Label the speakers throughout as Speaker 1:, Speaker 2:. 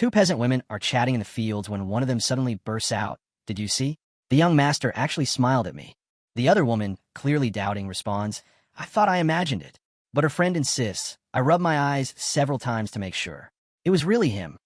Speaker 1: Two peasant women are chatting in the fields when one of them suddenly bursts out. Did you see? The young master actually smiled at me. The other woman, clearly doubting, responds, I thought I imagined it. But her friend insists. I rub my eyes several times to make sure. It was really him.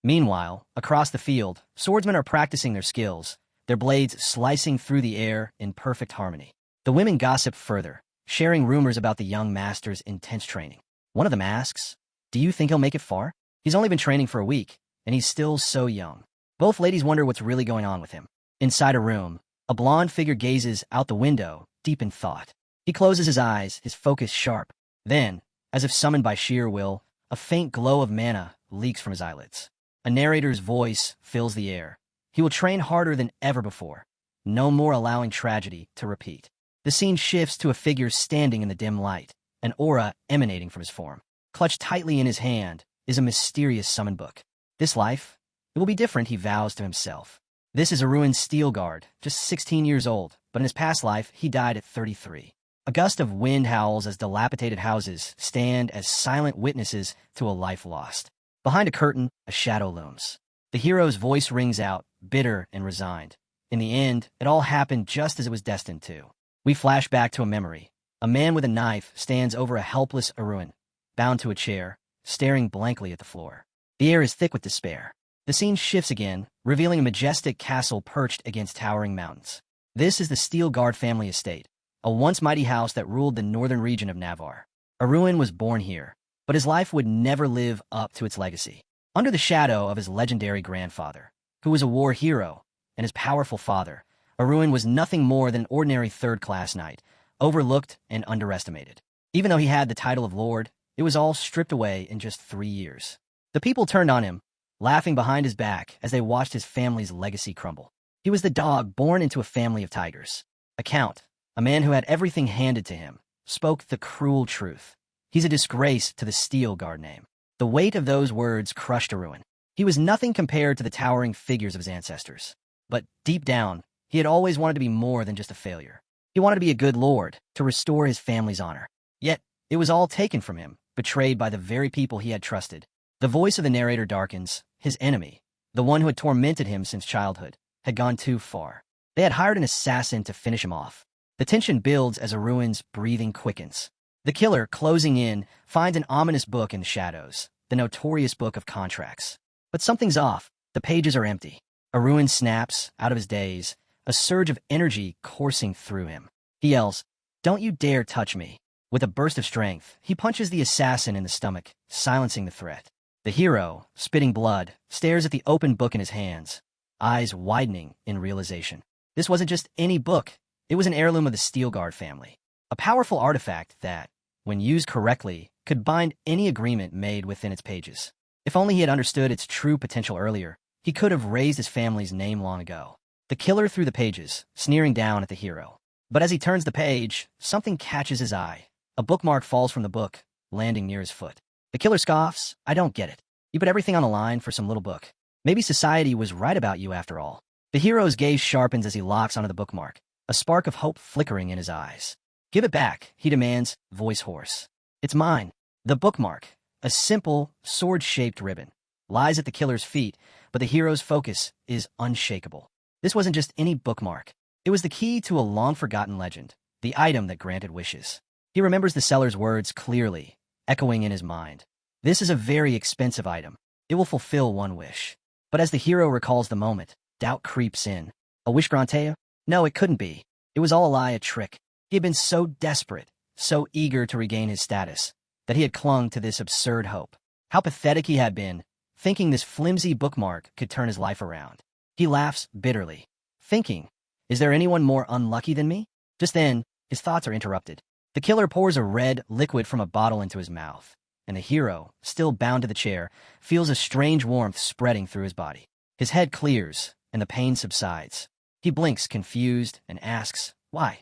Speaker 1: Meanwhile, across the field, swordsmen are practicing their skills, their blades slicing through the air in perfect harmony. The women gossip further, sharing rumors about the young master's intense training. One of them asks, do you think he'll make it far? He's only been training for a week, and he's still so young. Both ladies wonder what's really going on with him. Inside a room, a blonde figure gazes out the window, deep in thought. He closes his eyes, his focus sharp. Then, as if summoned by sheer will, a faint glow of mana leaks from his eyelids. A narrator's voice fills the air. He will train harder than ever before, no more allowing tragedy to repeat. The scene shifts to a figure standing in the dim light, an aura emanating from his form. Clutched tightly in his hand is a mysterious summon book. This life, it will be different, he vows to himself. This is Aruin's steel guard, just 16 years old, but in his past life, he died at 33. A gust of wind howls as dilapidated houses stand as silent witnesses to a life lost. Behind a curtain, a shadow looms. The hero's voice rings out, bitter and resigned. In the end, it all happened just as it was destined to. We flash back to a memory. A man with a knife stands over a helpless Aruin, bound to a chair, staring blankly at the floor. The air is thick with despair. The scene shifts again, revealing a majestic castle perched against towering mountains. This is the Steel Guard family estate, a once mighty house that ruled the northern region of Navarre. Aruin was born here, but his life would never live up to its legacy. Under the shadow of his legendary grandfather, who was a war hero, and his powerful father, Aruin was nothing more than an ordinary third-class knight, overlooked and underestimated. Even though he had the title of lord, it was all stripped away in just 3 years. The people turned on him, laughing behind his back as they watched his family's legacy crumble. He was the dog born into a family of tigers. A count, a man who had everything handed to him, spoke the cruel truth. He's a disgrace to the Steel Guard name. The weight of those words crushed Aruin. He was nothing compared to the towering figures of his ancestors. But deep down, he had always wanted to be more than just a failure. He wanted to be a good lord, to restore his family's honor. Yet, it was all taken from him, betrayed by the very people he had trusted. The voice of the narrator darkens. His enemy, the one who had tormented him since childhood, had gone too far. They had hired an assassin to finish him off. The tension builds as Aruin's breathing quickens. The killer, closing in, finds an ominous book in the shadows, the notorious book of contracts. But something's off. The pages are empty. Aruin snaps, out of his daze, a surge of energy coursing through him. He yells, "Don't you dare touch me." With a burst of strength, he punches the assassin in the stomach, silencing the threat. The hero, spitting blood, stares at the open book in his hands, eyes widening in realization. This wasn't just any book. It was an heirloom of the Steel Guard family. A powerful artifact that, when used correctly, could bind any agreement made within its pages. If only he had understood its true potential earlier, he could have raised his family's name long ago. The killer threw the pages, sneering down at the hero. But as he turns the page, something catches his eye. A bookmark falls from the book, landing near his foot. The killer scoffs, "I don't get it. You put everything on the line for some little book. Maybe society was right about you after all." The hero's gaze sharpens as he locks onto the bookmark, a spark of hope flickering in his eyes. "Give it back," he demands, voice hoarse. "It's mine." The bookmark, a simple, sword-shaped ribbon, lies at the killer's feet, but the hero's focus is unshakable. This wasn't just any bookmark. It was the key to a long-forgotten legend, the item that granted wishes. He remembers the seller's words clearly, echoing in his mind. This is a very expensive item. It will fulfill one wish. But as the hero recalls the moment, doubt creeps in. A wish granted? No, it couldn't be. It was all a lie, a trick. He had been so desperate, so eager to regain his status, that he had clung to this absurd hope. How pathetic he had been, thinking this flimsy bookmark could turn his life around. He laughs bitterly, thinking, is there anyone more unlucky than me? Just then, his thoughts are interrupted. The killer pours a red liquid from a bottle into his mouth, and the hero, still bound to the chair, feels a strange warmth spreading through his body. His head clears, and the pain subsides. He blinks, confused, and asks, "Why?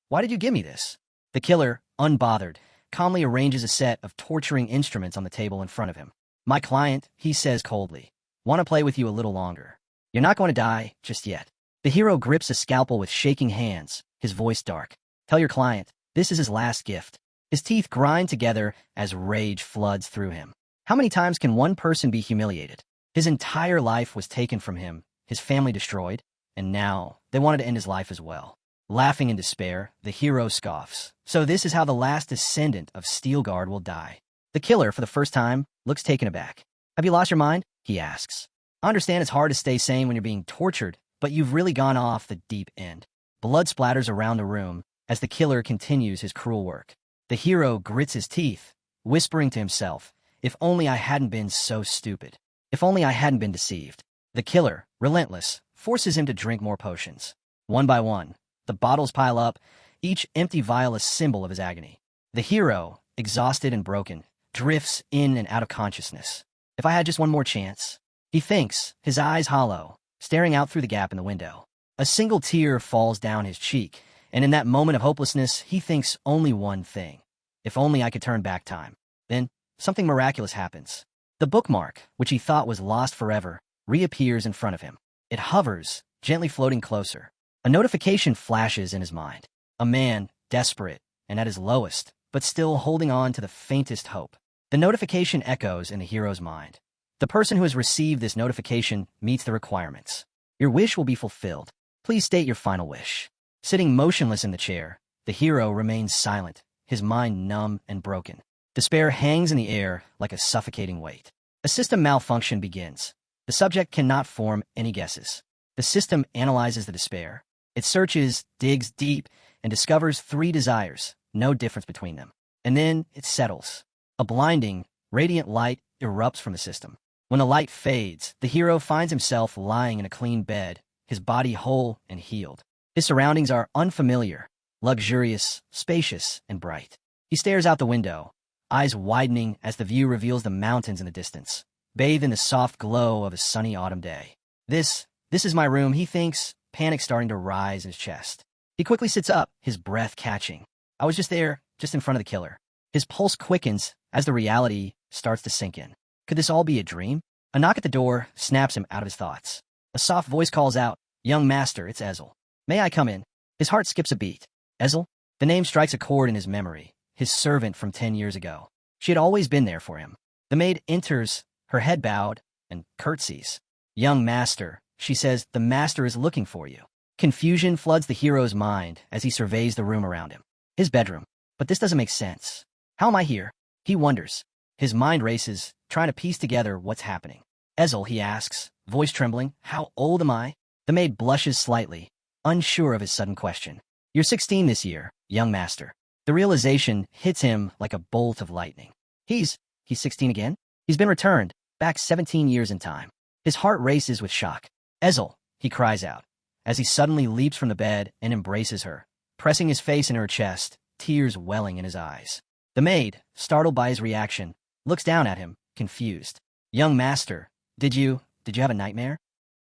Speaker 1: Why did you give me this?" The killer, unbothered, calmly arranges a set of torturing instruments on the table in front of him. "My client," he says coldly, "want to play with you a little longer. You're not going to die just yet." The hero grips a scalpel with shaking hands, his voice dark. "Tell your client, this is his last gift." His teeth grind together as rage floods through him. How many times can one person be humiliated? His entire life was taken from him, his family destroyed, and now they wanted to end his life as well. Laughing in despair, the hero scoffs. So this is how the last descendant of Steelguard will die. The killer, for the first time, looks taken aback. Have you lost your mind? He asks. I understand it's hard to stay sane when you're being tortured, but you've really gone off the deep end. Blood splatters around the room as the killer continues his cruel work. The hero grits his teeth, whispering to himself, if only I hadn't been so stupid. If only I hadn't been deceived. The killer, relentless, forces him to drink more potions. One by one, the bottles pile up, each empty vial a symbol of his agony. The hero, exhausted and broken, drifts in and out of consciousness. If I had just one more chance, he thinks, his eyes hollow, staring out through the gap in the window. A single tear falls down his cheek, and in that moment of hopelessness, he thinks only one thing. If only I could turn back time. Then, something miraculous happens. The bookmark, which he thought was lost forever, reappears in front of him. It hovers, gently floating closer. A notification flashes in his mind. A man, desperate, and at his lowest, but still holding on to the faintest hope. The notification echoes in the hero's mind. The person who has received this notification meets the requirements. Your wish will be fulfilled. Please state your final wish. Sitting motionless in the chair, the hero remains silent, his mind numb and broken. Despair hangs in the air like a suffocating weight. A system malfunction begins. The subject cannot form any guesses. The system analyzes the despair. It searches, digs deep, and discovers 3 desires, no difference between them. And then it settles. A blinding, radiant light erupts from the system. When the light fades, the hero finds himself lying in a clean bed, his body whole and healed. His surroundings are unfamiliar, luxurious, spacious, and bright. He stares out the window, eyes widening as the view reveals the mountains in the distance, bathed in the soft glow of a sunny autumn day. This is my room, he thinks, panic starting to rise in his chest. He quickly sits up, his breath catching. I was just there, just in front of the killer. His pulse quickens as the reality starts to sink in. Could this all be a dream? A knock at the door snaps him out of his thoughts. A soft voice calls out, "Young master, it's Ezel. May I come in?" His heart skips a beat. Ezel? The name strikes a chord in his memory, his servant from 10 years ago. She had always been there for him. The maid enters, her head bowed, and curtsies. "Young master," she says, "the master is looking for you." Confusion floods the hero's mind as he surveys the room around him. His bedroom. But this doesn't make sense. How am I here? He wonders. His mind races, trying to piece together what's happening. Ezel, he asks, voice trembling, "How old am I?" The maid blushes slightly, unsure of his sudden question. "You're 16 this year, young master." The realization hits him like a bolt of lightning. He's 16 again? He's been returned, back 17 years in time. His heart races with shock. "Ezel," he cries out, as he suddenly leaps from the bed and embraces her, pressing his face in her chest, tears welling in his eyes. The maid, startled by his reaction, looks down at him, confused. "Young master, did you have a nightmare?"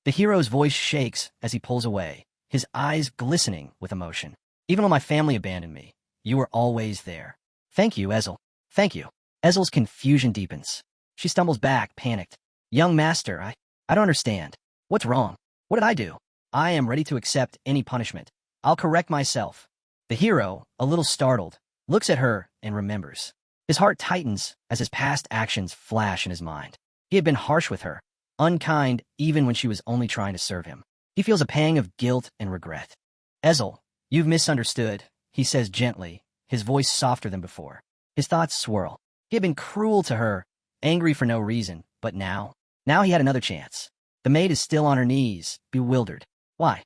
Speaker 1: The hero's voice shakes as he pulls away, his eyes glistening with emotion. "Even when my family abandoned me, you were always there. Thank you, Ezel. Thank you." Ezel's confusion deepens. She stumbles back, panicked. "Young master, I don't understand. What's wrong? What did I do? I am ready to accept any punishment. I'll correct myself." The hero, a little startled, looks at her and remembers. His heart tightens as his past actions flash in his mind. He had been harsh with her, unkind even when she was only trying to serve him. He feels a pang of guilt and regret. "Ezel, you've misunderstood," he says gently, his voice softer than before. His thoughts swirl. He had been cruel to her, angry for no reason, but now he had another chance. The maid is still on her knees, bewildered. Why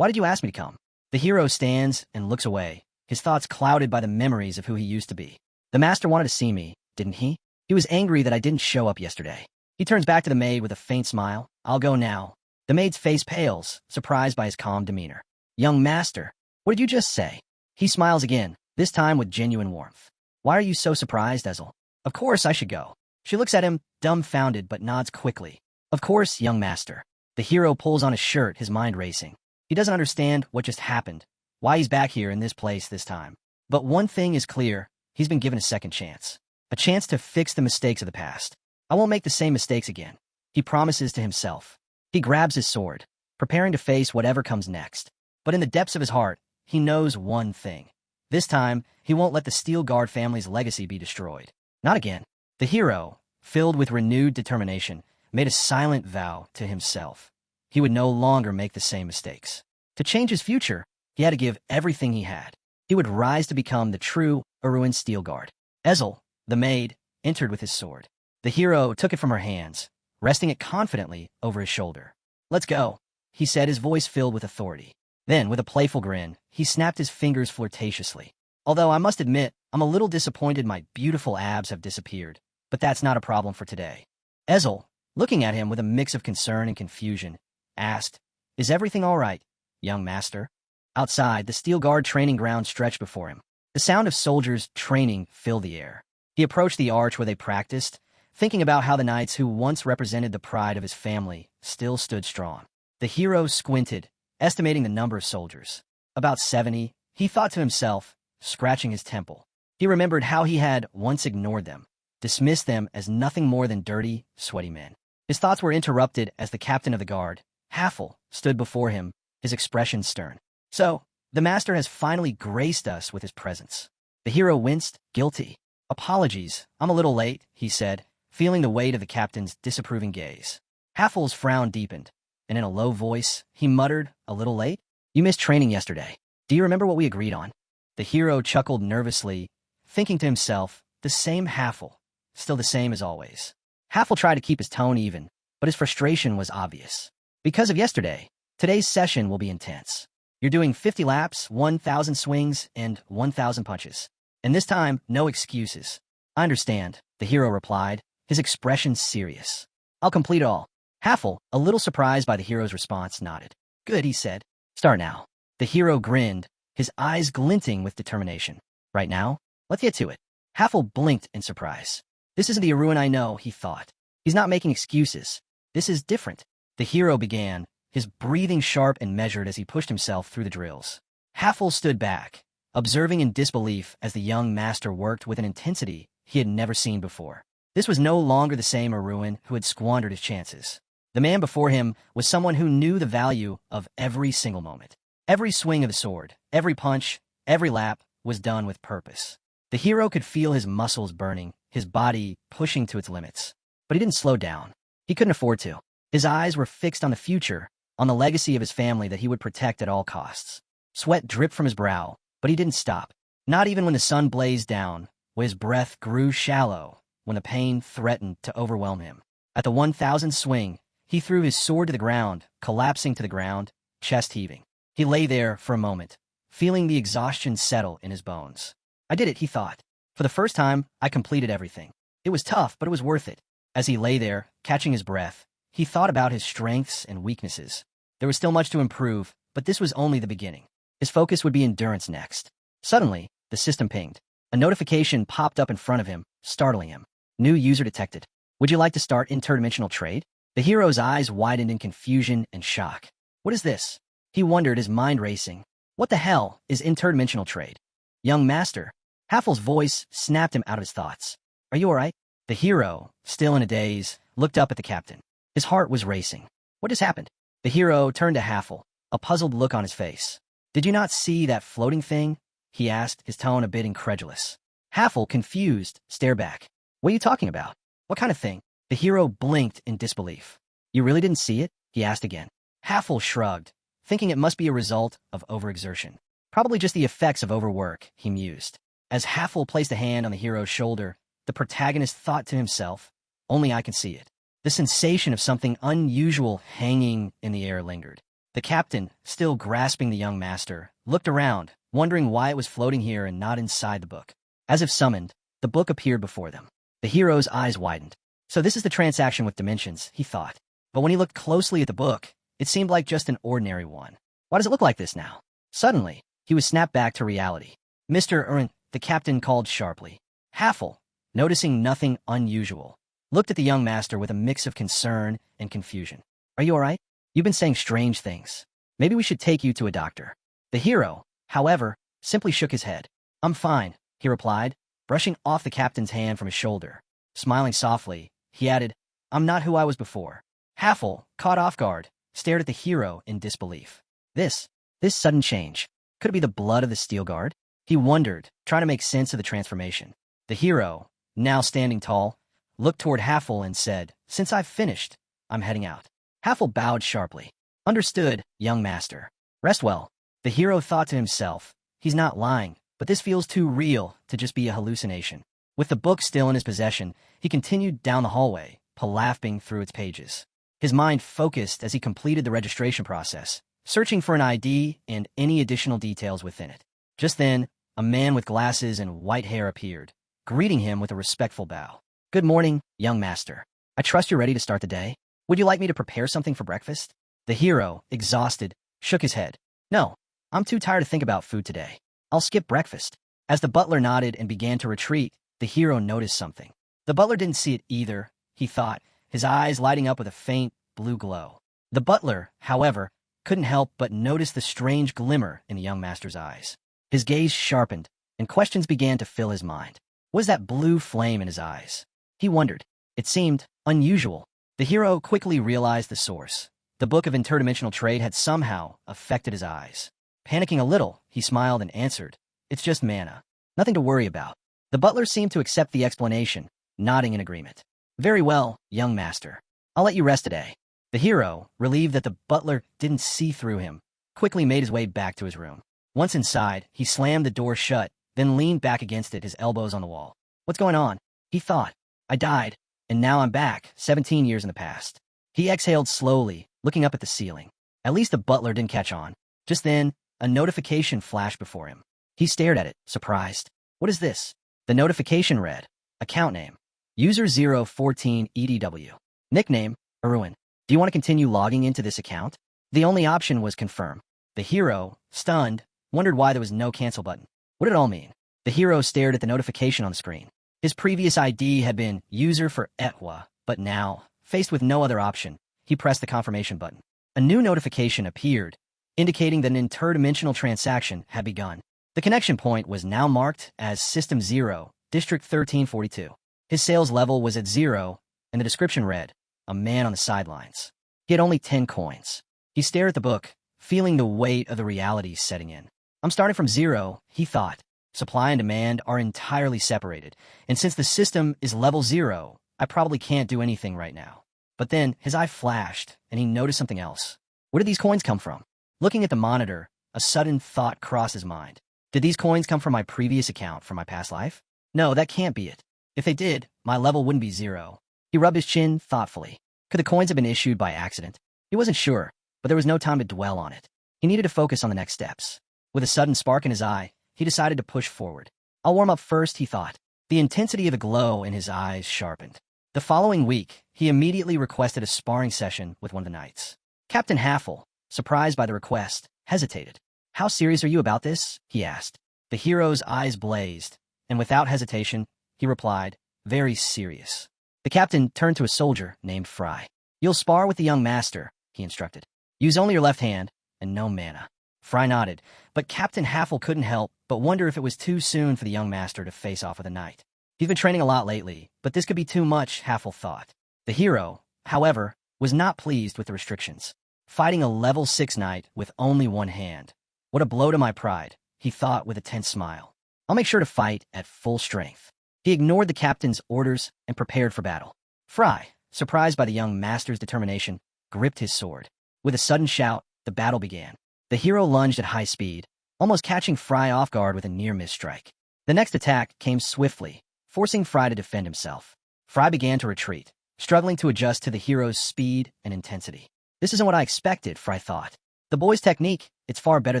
Speaker 1: did you ask me to come?" The hero stands and looks away, his thoughts clouded by the memories of who he used to be. "The master wanted to see me, didn't he? He was angry that I didn't show up yesterday." He turns back to the maid with a faint smile. "I'll go now." The maid's face pales, surprised by his calm demeanor. "Young master, what did you just say?" He smiles again, this time with genuine warmth. "Why are you so surprised, Ezel?" "Of course I should go." She looks at him, dumbfounded, but nods quickly. "Of course, young master." The hero pulls on his shirt, his mind racing. He doesn't understand what just happened, why he's back here in this place this time. But one thing is clear, he's been given a second chance. A chance to fix the mistakes of the past. "I won't make the same mistakes again," he promises to himself. He grabs his sword, preparing to face whatever comes next. But in the depths of his heart, he knows one thing. This time, he won't let the Steelguard family's legacy be destroyed. Not again. The hero, filled with renewed determination, made a silent vow to himself. He would no longer make the same mistakes. To change his future, he had to give everything he had. He would rise to become the true Aruin steel guard. Ezel, the maid, entered with his sword. The hero took it from her hands, resting it confidently over his shoulder. "Let's go," he said, his voice filled with authority. Then, with a playful grin, he snapped his fingers flirtatiously. "Although I must admit, I'm a little disappointed my beautiful abs have disappeared, but that's not a problem for today." Ezel, looking at him with a mix of concern and confusion, asked, "Is everything all right, young master?" Outside, the steel guard training ground stretched before him. The sound of soldiers training filled the air. He approached the arch where they practiced, thinking about how the knights who once represented the pride of his family still stood strong. The hero squinted, estimating the number of soldiers. About 70, he thought to himself, scratching his temple. He remembered how he had once ignored them, dismissed them as nothing more than dirty, sweaty men. His thoughts were interrupted as the captain of the guard, Haffel, stood before him, his expression stern. "So, the master has finally graced us with his presence." The hero winced, guilty. "Apologies, I'm a little late," he said, feeling the weight of the captain's disapproving gaze. Haffel's frown deepened, and in a low voice, he muttered, "A little late? You missed training yesterday. Do you remember what we agreed on?" The hero chuckled nervously, thinking to himself, the same Haffel, still the same as always. Haffel tried to keep his tone even, but his frustration was obvious. "Because of yesterday, today's session will be intense. You're doing 50 laps, 1,000 swings, and 1,000 punches. And this time, no excuses." "I understand," the hero replied, his expression serious. "I'll complete it all." Haffel, a little surprised by the hero's response, nodded. "Good," he said. "Start now." The hero grinned, his eyes glinting with determination. "Right now? Let's get to it." Haffel blinked in surprise. "This isn't the Aruin I know," he thought. "He's not making excuses. This is different." The hero began, his breathing sharp and measured as he pushed himself through the drills. Haffel stood back, observing in disbelief as the young master worked with an intensity he had never seen before. This was no longer the same Aruin who had squandered his chances. The man before him was someone who knew the value of every single moment. Every swing of the sword, every punch, every lap was done with purpose. The hero could feel his muscles burning, his body pushing to its limits. But he didn't slow down. He couldn't afford to. His eyes were fixed on the future, on the legacy of his family that he would protect at all costs. Sweat dripped from his brow, but he didn't stop. Not even when the sun blazed down, when his breath grew shallow, when the pain threatened to overwhelm him. At the 1,000th swing, he threw his sword to the ground, collapsing to the ground, chest heaving. He lay there for a moment, feeling the exhaustion settle in his bones. "I did it," he thought. "For the first time, I completed everything. It was tough, but it was worth it." As he lay there, catching his breath, he thought about his strengths and weaknesses. There was still much to improve, but this was only the beginning. His focus would be endurance next. Suddenly, the system pinged. A notification popped up in front of him, startling him. "New user detected. Would you like to start interdimensional trade?" The hero's eyes widened in confusion and shock. "What is this?" He wondered, his mind racing. "What the hell is interdimensional trade?" "Young master." Haffel's voice snapped him out of his thoughts. "Are you all right?" The hero, still in a daze, looked up at the captain. His heart was racing. "What has happened?" The hero turned to Haffel, a puzzled look on his face. "Did you not see that floating thing?" he asked, his tone a bit incredulous. Haffel, confused, stared back. "What are you talking about? What kind of thing?" The hero blinked in disbelief. "You really didn't see it?" he asked again. Haffel shrugged, thinking it must be a result of overexertion. Probably just the effects of overwork, he mused. As Haffel placed a hand on the hero's shoulder, the protagonist thought to himself, "Only I can see it." The sensation of something unusual hanging in the air lingered. The captain, still grasping the young master, looked around, wondering why it was floating here and not inside the book. As if summoned, the book appeared before them. The hero's eyes widened. "So this is the transaction with dimensions," he thought. But when he looked closely at the book, it seemed like just an ordinary one. "Why does it look like this now?" Suddenly, he was snapped back to reality. "Mr. Aruin," the captain called sharply. Haffel, noticing nothing unusual, looked at the young master with a mix of concern and confusion. "Are you all right? You've been saying strange things. Maybe we should take you to a doctor." The hero, however, simply shook his head. "I'm fine," he replied, brushing off the captain's hand from his shoulder. Smiling softly, he added, "I'm not who I was before." Haffel, caught off guard, stared at the hero in disbelief. This sudden change, could it be the blood of the Steel Guard? He wondered, trying to make sense of the transformation. The hero, now standing tall, looked toward Haffel and said, "Since I've finished, I'm heading out. Haffel bowed sharply. Understood, young master. Rest well. The hero thought to himself, he's not lying, but this feels too real to just be a hallucination. With the book still in his possession, he continued down the hallway, palapping through its pages. His mind focused as he completed the registration process, searching for an ID and any additional details within it. Just then, a man with glasses and white hair appeared, greeting him with a respectful bow. Good morning, young master. I trust you're ready to start the day. Would you like me to prepare something for breakfast? The hero, exhausted, shook his head. No, I'm too tired to think about food today. I'll skip breakfast. As the butler nodded and began to retreat, the hero noticed something. The butler didn't see it either, he thought, his eyes lighting up with a faint blue glow. The butler, however, couldn't help but notice the strange glimmer in the young master's eyes. His gaze sharpened, and questions began to fill his mind. What was that blue flame in his eyes? He wondered. It seemed unusual. The hero quickly realized the source. The book of interdimensional trade had somehow affected his eyes. Panicking a little, he smiled and answered, It's just mana. Nothing to worry about. The butler seemed to accept the explanation, nodding in agreement. Very well, young master. I'll let you rest today. The hero, relieved that the butler didn't see through him, quickly made his way back to his room. Once inside, he slammed the door shut, then leaned back against it, his elbows on the wall. What's going on? He thought. I died, and now I'm back, 17 years in the past. He exhaled slowly, looking up at the ceiling. At least the butler didn't catch on. Just then, a notification flashed before him. He stared at it, surprised. What is this? The notification read, Account name, User 014 EDW. Nickname, Aruin. Do you want to continue logging into this account? The only option was confirm. The hero, stunned, wondered why there was no cancel button. What did it all mean? The hero stared at the notification on the screen. His previous ID had been user for manhwa, but now, faced with no other option, he pressed the confirmation button. A new notification appeared, indicating that an interdimensional transaction had begun. The connection point was now marked as System 0, District 1342. His sales level was at 0, and the description read, A man on the sidelines. He had only 10 coins. He stared at the book, feeling the weight of the reality setting in. I'm starting from 0, he thought. Supply and demand are entirely separated, and since the system is level 0, I probably can't do anything right now. But then his eye flashed, and he noticed something else. Where did these coins come from? Looking at the monitor, a sudden thought crossed his mind. Did these coins come from my previous account from my past life? No, that can't be it. If they did, my level wouldn't be 0. He rubbed his chin thoughtfully. Could the coins have been issued by accident? He wasn't sure, but there was no time to dwell on it. He needed to focus on the next steps. With a sudden spark in his eye, he decided to push forward. I'll warm up first, he thought. The intensity of the glow in his eyes sharpened. The following week, he immediately requested a sparring session with one of the knights. Captain Haffel, surprised by the request, hesitated. How serious are you about this? He asked. The hero's eyes blazed, and without hesitation, he replied, Very serious. The captain turned to a soldier named Fry. You'll spar with the young master, he instructed. Use only your left hand, and no mana. Fry nodded, but Captain Haffel couldn't help but wonder if it was too soon for the young master to face off with a knight. He's been training a lot lately, but this could be too much, Haffel thought. The hero, however, was not pleased with the restrictions. Fighting a level 6 knight with only one hand. What a blow to my pride, he thought with a tense smile. I'll make sure to fight at full strength. He ignored the captain's orders and prepared for battle. Fry, surprised by the young master's determination, gripped his sword. With a sudden shout, the battle began. The hero lunged at high speed, almost catching Fry off guard with a near-miss strike. The next attack came swiftly, forcing Fry to defend himself. Fry began to retreat, struggling to adjust to the hero's speed and intensity. This isn't what I expected, Fry thought. The boy's technique, it's far better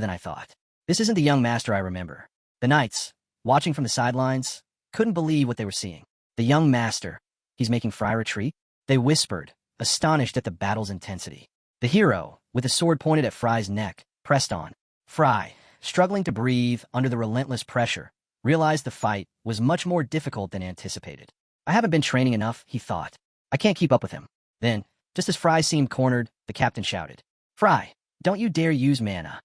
Speaker 1: than I thought. This isn't the young master I remember. The knights, watching from the sidelines, couldn't believe what they were seeing. The young master, he's making Fry retreat? They whispered, astonished at the battle's intensity. The hero, with a sword pointed at Fry's neck, pressed on. Fry, struggling to breathe under the relentless pressure, realized the fight was much more difficult than anticipated. I haven't been training enough, he thought. I can't keep up with him. Then, just as Fry seemed cornered, the captain shouted, Fry, don't you dare use mana.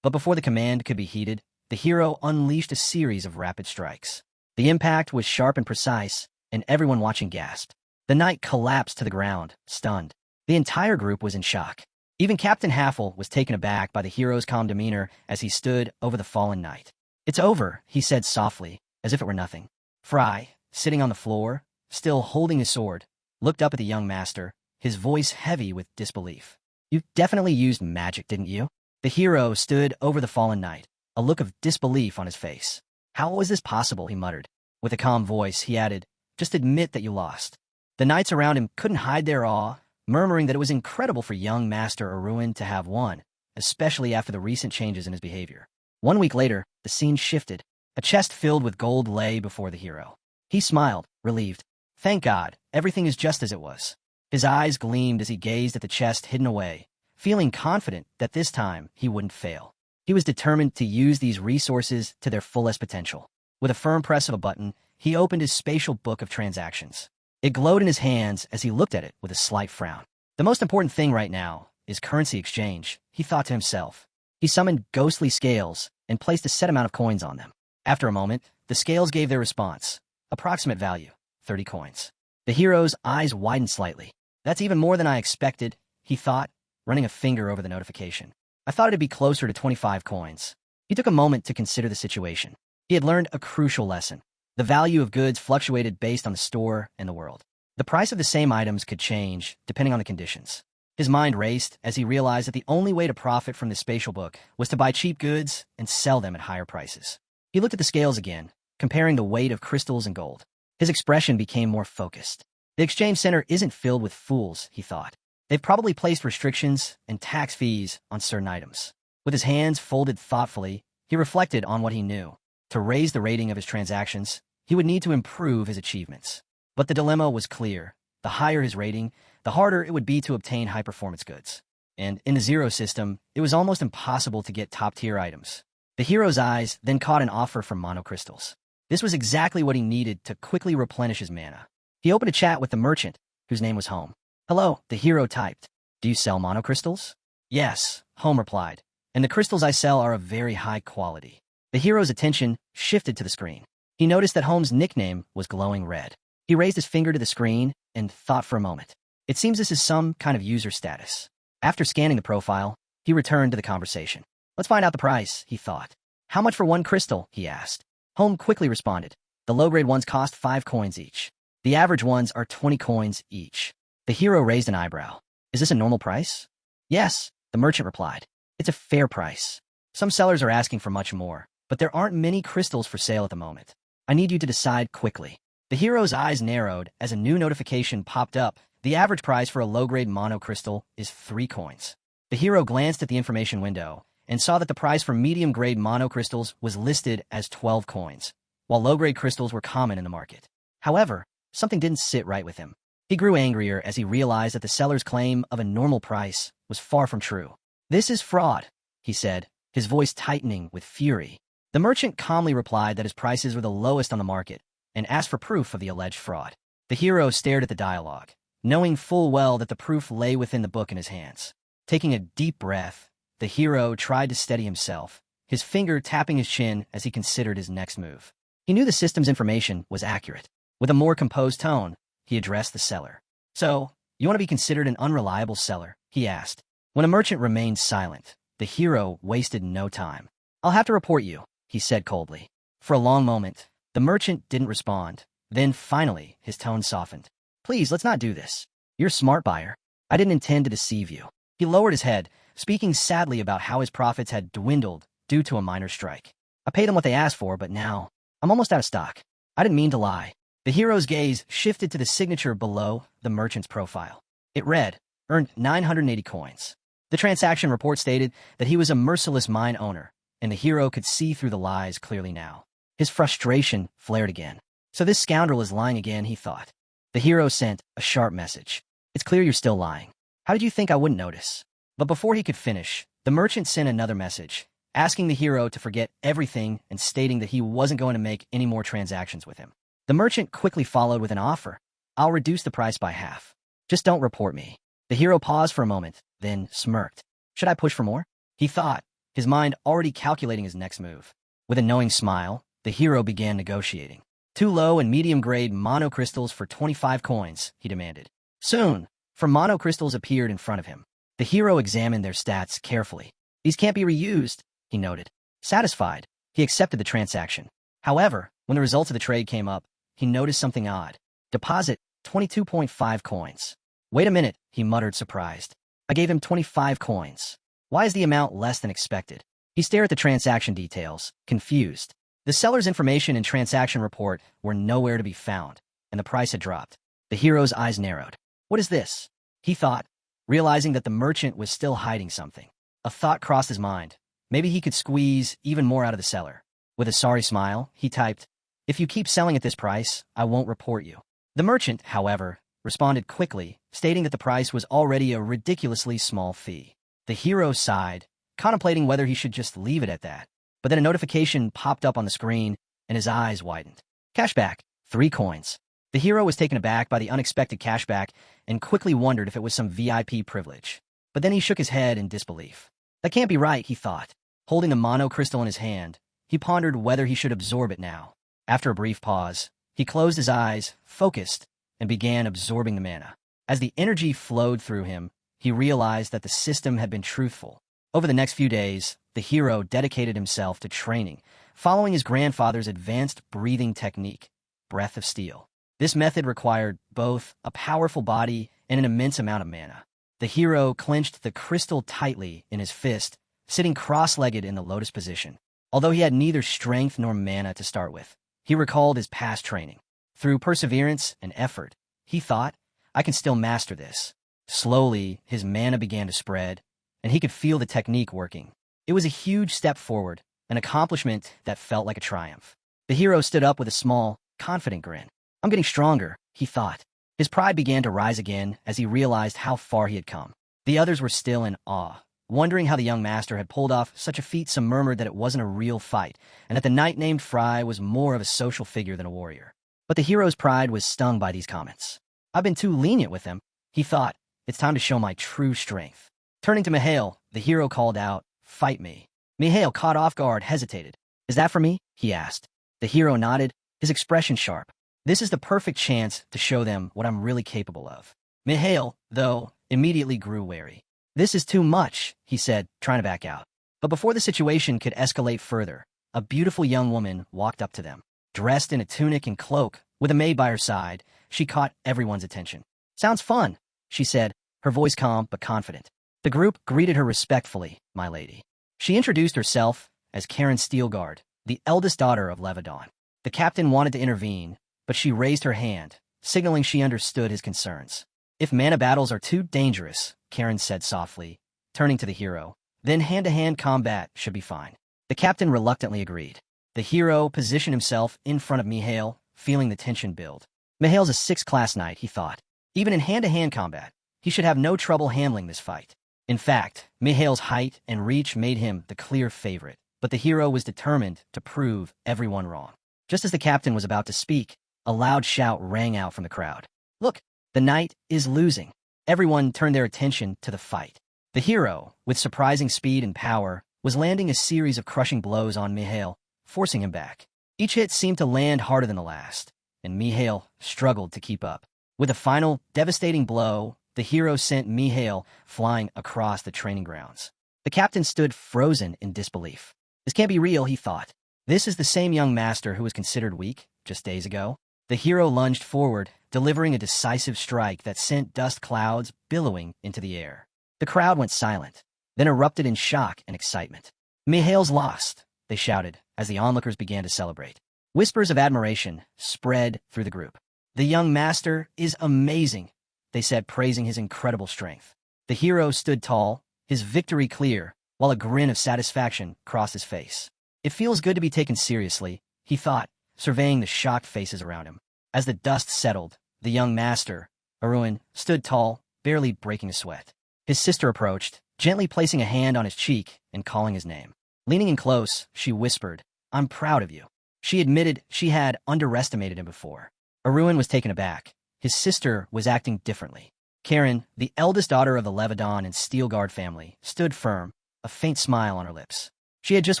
Speaker 1: But before the command could be heeded, the hero unleashed a series of rapid strikes. The impact was sharp and precise, and everyone watching gasped. The knight collapsed to the ground, stunned. The entire group was in shock. Even Captain Haffel was taken aback by the hero's calm demeanor as he stood over the fallen knight. It's over, he said softly, as if it were nothing. Fry, sitting on the floor, still holding his sword, looked up at the young master, his voice heavy with disbelief. You definitely used magic, didn't you? The hero stood over the fallen knight, a look of disbelief on his face. How was this possible, he muttered. With a calm voice, he added, just admit that you lost. The knights around him couldn't hide their awe, murmuring that it was incredible for young Master Aruin to have won, especially after the recent changes in his behavior. 1 week later, the scene shifted. A chest filled with gold lay before the hero. He smiled, relieved. Thank God, everything is just as it was. His eyes gleamed as he gazed at the chest hidden away, feeling confident that this time he wouldn't fail. He was determined to use these resources to their fullest potential. With a firm press of a button, he opened his spatial book of transactions. It glowed in his hands as he looked at it with a slight frown. The most important thing right now is currency exchange, he thought to himself. He summoned ghostly scales and placed a set amount of coins on them. After a moment, the scales gave their response. Approximate value, 30 coins. The hero's eyes widened slightly. That's even more than I expected, he thought, running a finger over the notification. I thought it'd be closer to 25 coins. He took a moment to consider the situation. He had learned a crucial lesson. The value of goods fluctuated based on the store and the world. The price of the same items could change, depending on the conditions. His mind raced as he realized that the only way to profit from the spatial book was to buy cheap goods and sell them at higher prices. He looked at the scales again, comparing the weight of crystals and gold. His expression became more focused. The exchange center isn't filled with fools, he thought. They've probably placed restrictions and tax fees on certain items. With his hands folded thoughtfully, he reflected on what he knew. To raise the rating of his transactions, he would need to improve his achievements. But the dilemma was clear. The higher his rating, the harder it would be to obtain high-performance goods. And in the zero system, it was almost impossible to get top-tier items. The hero's eyes then caught an offer from monocrystals. This was exactly what he needed to quickly replenish his mana. He opened a chat with the merchant, whose name was Home. Hello, the hero typed. Do you sell monocrystals? Yes, Home replied. And the crystals I sell are of very high quality. The hero's attention shifted to the screen. He noticed that Home's nickname was glowing red. He raised his finger to the screen and thought for a moment. It seems this is some kind of user status. After scanning the profile, he returned to the conversation. Let's find out the price, he thought. How much for one crystal, he asked. Home quickly responded. The low-grade ones cost 5 coins each. The average ones are 20 coins each. The hero raised an eyebrow. Is this a normal price? Yes, the merchant replied. It's a fair price. Some sellers are asking for much more, but there aren't many crystals for sale at the moment. I need you to decide quickly. The hero's eyes narrowed as a new notification popped up. The average price for a low-grade monocrystal is 3 coins. The hero glanced at the information window and saw that the price for medium-grade monocrystals was listed as 12 coins, while low-grade crystals were common in the market. However, something didn't sit right with him. He grew angrier as he realized that the seller's claim of a normal price was far from true. This is fraud, he said, his voice tightening with fury. The merchant calmly replied that his prices were the lowest on the market and asked for proof of the alleged fraud. The hero stared at the dialogue, knowing full well that the proof lay within the book in his hands. Taking a deep breath, the hero tried to steady himself, his finger tapping his chin as he considered his next move. He knew the system's information was accurate. With a more composed tone, he addressed the seller. So, you want to be considered an unreliable seller? He asked. When a merchant remained silent, the hero wasted no time. I'll have to report you, he said coldly. For a long moment, the merchant didn't respond. Then, finally, his tone softened. Please, let's not do this. You're a smart buyer. I didn't intend to deceive you. He lowered his head, speaking sadly about how his profits had dwindled due to a minor strike. I paid them what they asked for, but now, I'm almost out of stock. I didn't mean to lie. The hero's gaze shifted to the signature below the merchant's profile. It read, earned 980 coins. The transaction report stated that he was a merciless mine owner, and the hero could see through the lies clearly now. His frustration flared again. So this scoundrel is lying again, he thought. The hero sent a sharp message. It's clear you're still lying. How did you think I wouldn't notice? But before he could finish, the merchant sent another message, asking the hero to forget everything and stating that he wasn't going to make any more transactions with him. The merchant quickly followed with an offer. I'll reduce the price by half. Just don't report me. The hero paused for a moment, then smirked. Should I push for more? He thought, his mind already calculating his next move. With a knowing smile, the hero began negotiating. 2 low and medium-grade monocrystals for 25 coins, he demanded. Soon, from monocrystals appeared in front of him. The hero examined their stats carefully. These can't be reused, he noted. Satisfied, he accepted the transaction. However, when the results of the trade came up, he noticed something odd. Deposit 22.5 coins. Wait a minute, he muttered, surprised. I gave him 25 coins. Why is the amount less than expected? He stared at the transaction details, confused. The seller's information and transaction report were nowhere to be found, and the price had dropped. The hero's eyes narrowed. What is this? He thought, realizing that the merchant was still hiding something. A thought crossed his mind. Maybe he could squeeze even more out of the seller. With a sorry smile, he typed, "If you keep selling at this price, I won't report you." The merchant, however, responded quickly, stating that the price was already a ridiculously small fee. The hero sighed, contemplating whether he should just leave it at that. But then a notification popped up on the screen, and his eyes widened. Cashback, 3 coins. The hero was taken aback by the unexpected cashback and quickly wondered if it was some VIP privilege. But then he shook his head in disbelief. That can't be right, he thought. Holding the mono crystal in his hand, he pondered whether he should absorb it now. After a brief pause, he closed his eyes, focused, and began absorbing the mana. As the energy flowed through him, he realized that the system had been truthful. Over the next few days, the hero dedicated himself to training, following his grandfather's advanced breathing technique, Breath of Steel. This method required both a powerful body and an immense amount of mana. The hero clenched the crystal tightly in his fist, sitting cross-legged in the lotus position. Although he had neither strength nor mana to start with, he recalled his past training. Through perseverance and effort, he thought, I can still master this. Slowly, his mana began to spread, and he could feel the technique working. It was a huge step forward, an accomplishment that felt like a triumph. The hero stood up with a small, confident grin. I'm getting stronger, he thought. His pride began to rise again as he realized how far he had come. The others were still in awe, wondering how the young master had pulled off such a feat. Some murmured that it wasn't a real fight, and that the knight named Fry was more of a social figure than a warrior. But the hero's pride was stung by these comments. I've been too lenient with him, he thought. It's time to show my true strength. Turning to Mihail, the hero called out, Fight me. Mihail, caught off guard, hesitated. Is that for me? He asked. The hero nodded, his expression sharp. This is the perfect chance to show them what I'm really capable of. Mihail, though, immediately grew wary. This is too much, he said, trying to back out. But before the situation could escalate further, a beautiful young woman walked up to them. Dressed in a tunic and cloak, with a maid by her side, she caught everyone's attention. Sounds fun, she said, her voice calm but confident. The group greeted her respectfully, my lady. She introduced herself as Kieran Steelguard, the eldest daughter of Levadon. The captain wanted to intervene, but she raised her hand, signaling she understood his concerns. If mana battles are too dangerous, Kieran said softly, turning to the hero, then hand-to-hand combat should be fine. The captain reluctantly agreed. The hero positioned himself in front of Mihail, feeling the tension build. Mihail's a 6th-class knight, he thought. Even in hand-to-hand combat, he should have no trouble handling this fight. In fact, Mihail's height and reach made him the clear favorite, but the hero was determined to prove everyone wrong. Just as the captain was about to speak, a loud shout rang out from the crowd. Look, the knight is losing. Everyone turned their attention to the fight. The hero, with surprising speed and power, was landing a series of crushing blows on Mihail, forcing him back. Each hit seemed to land harder than the last, and Mihail struggled to keep up. With a final, devastating blow, the hero sent Mihail flying across the training grounds. The captain stood frozen in disbelief. This can't be real, he thought. This is the same young master who was considered weak just days ago. The hero lunged forward, delivering a decisive strike that sent dust clouds billowing into the air. The crowd went silent, then erupted in shock and excitement. Mihail's lost, they shouted as the onlookers began to celebrate. Whispers of admiration spread through the group. The young master is amazing, they said, praising his incredible strength. The hero stood tall, his victory clear, while a grin of satisfaction crossed his face. It feels good to be taken seriously, he thought, surveying the shocked faces around him. As the dust settled, the young master, Aruin, stood tall, barely breaking a sweat. His sister approached, gently placing a hand on his cheek and calling his name. Leaning in close, she whispered, I'm proud of you. She admitted she had underestimated him before. Aruin was taken aback. His sister was acting differently. Kieran, the eldest daughter of the Levadon and Steelguard family, stood firm, a faint smile on her lips. She had just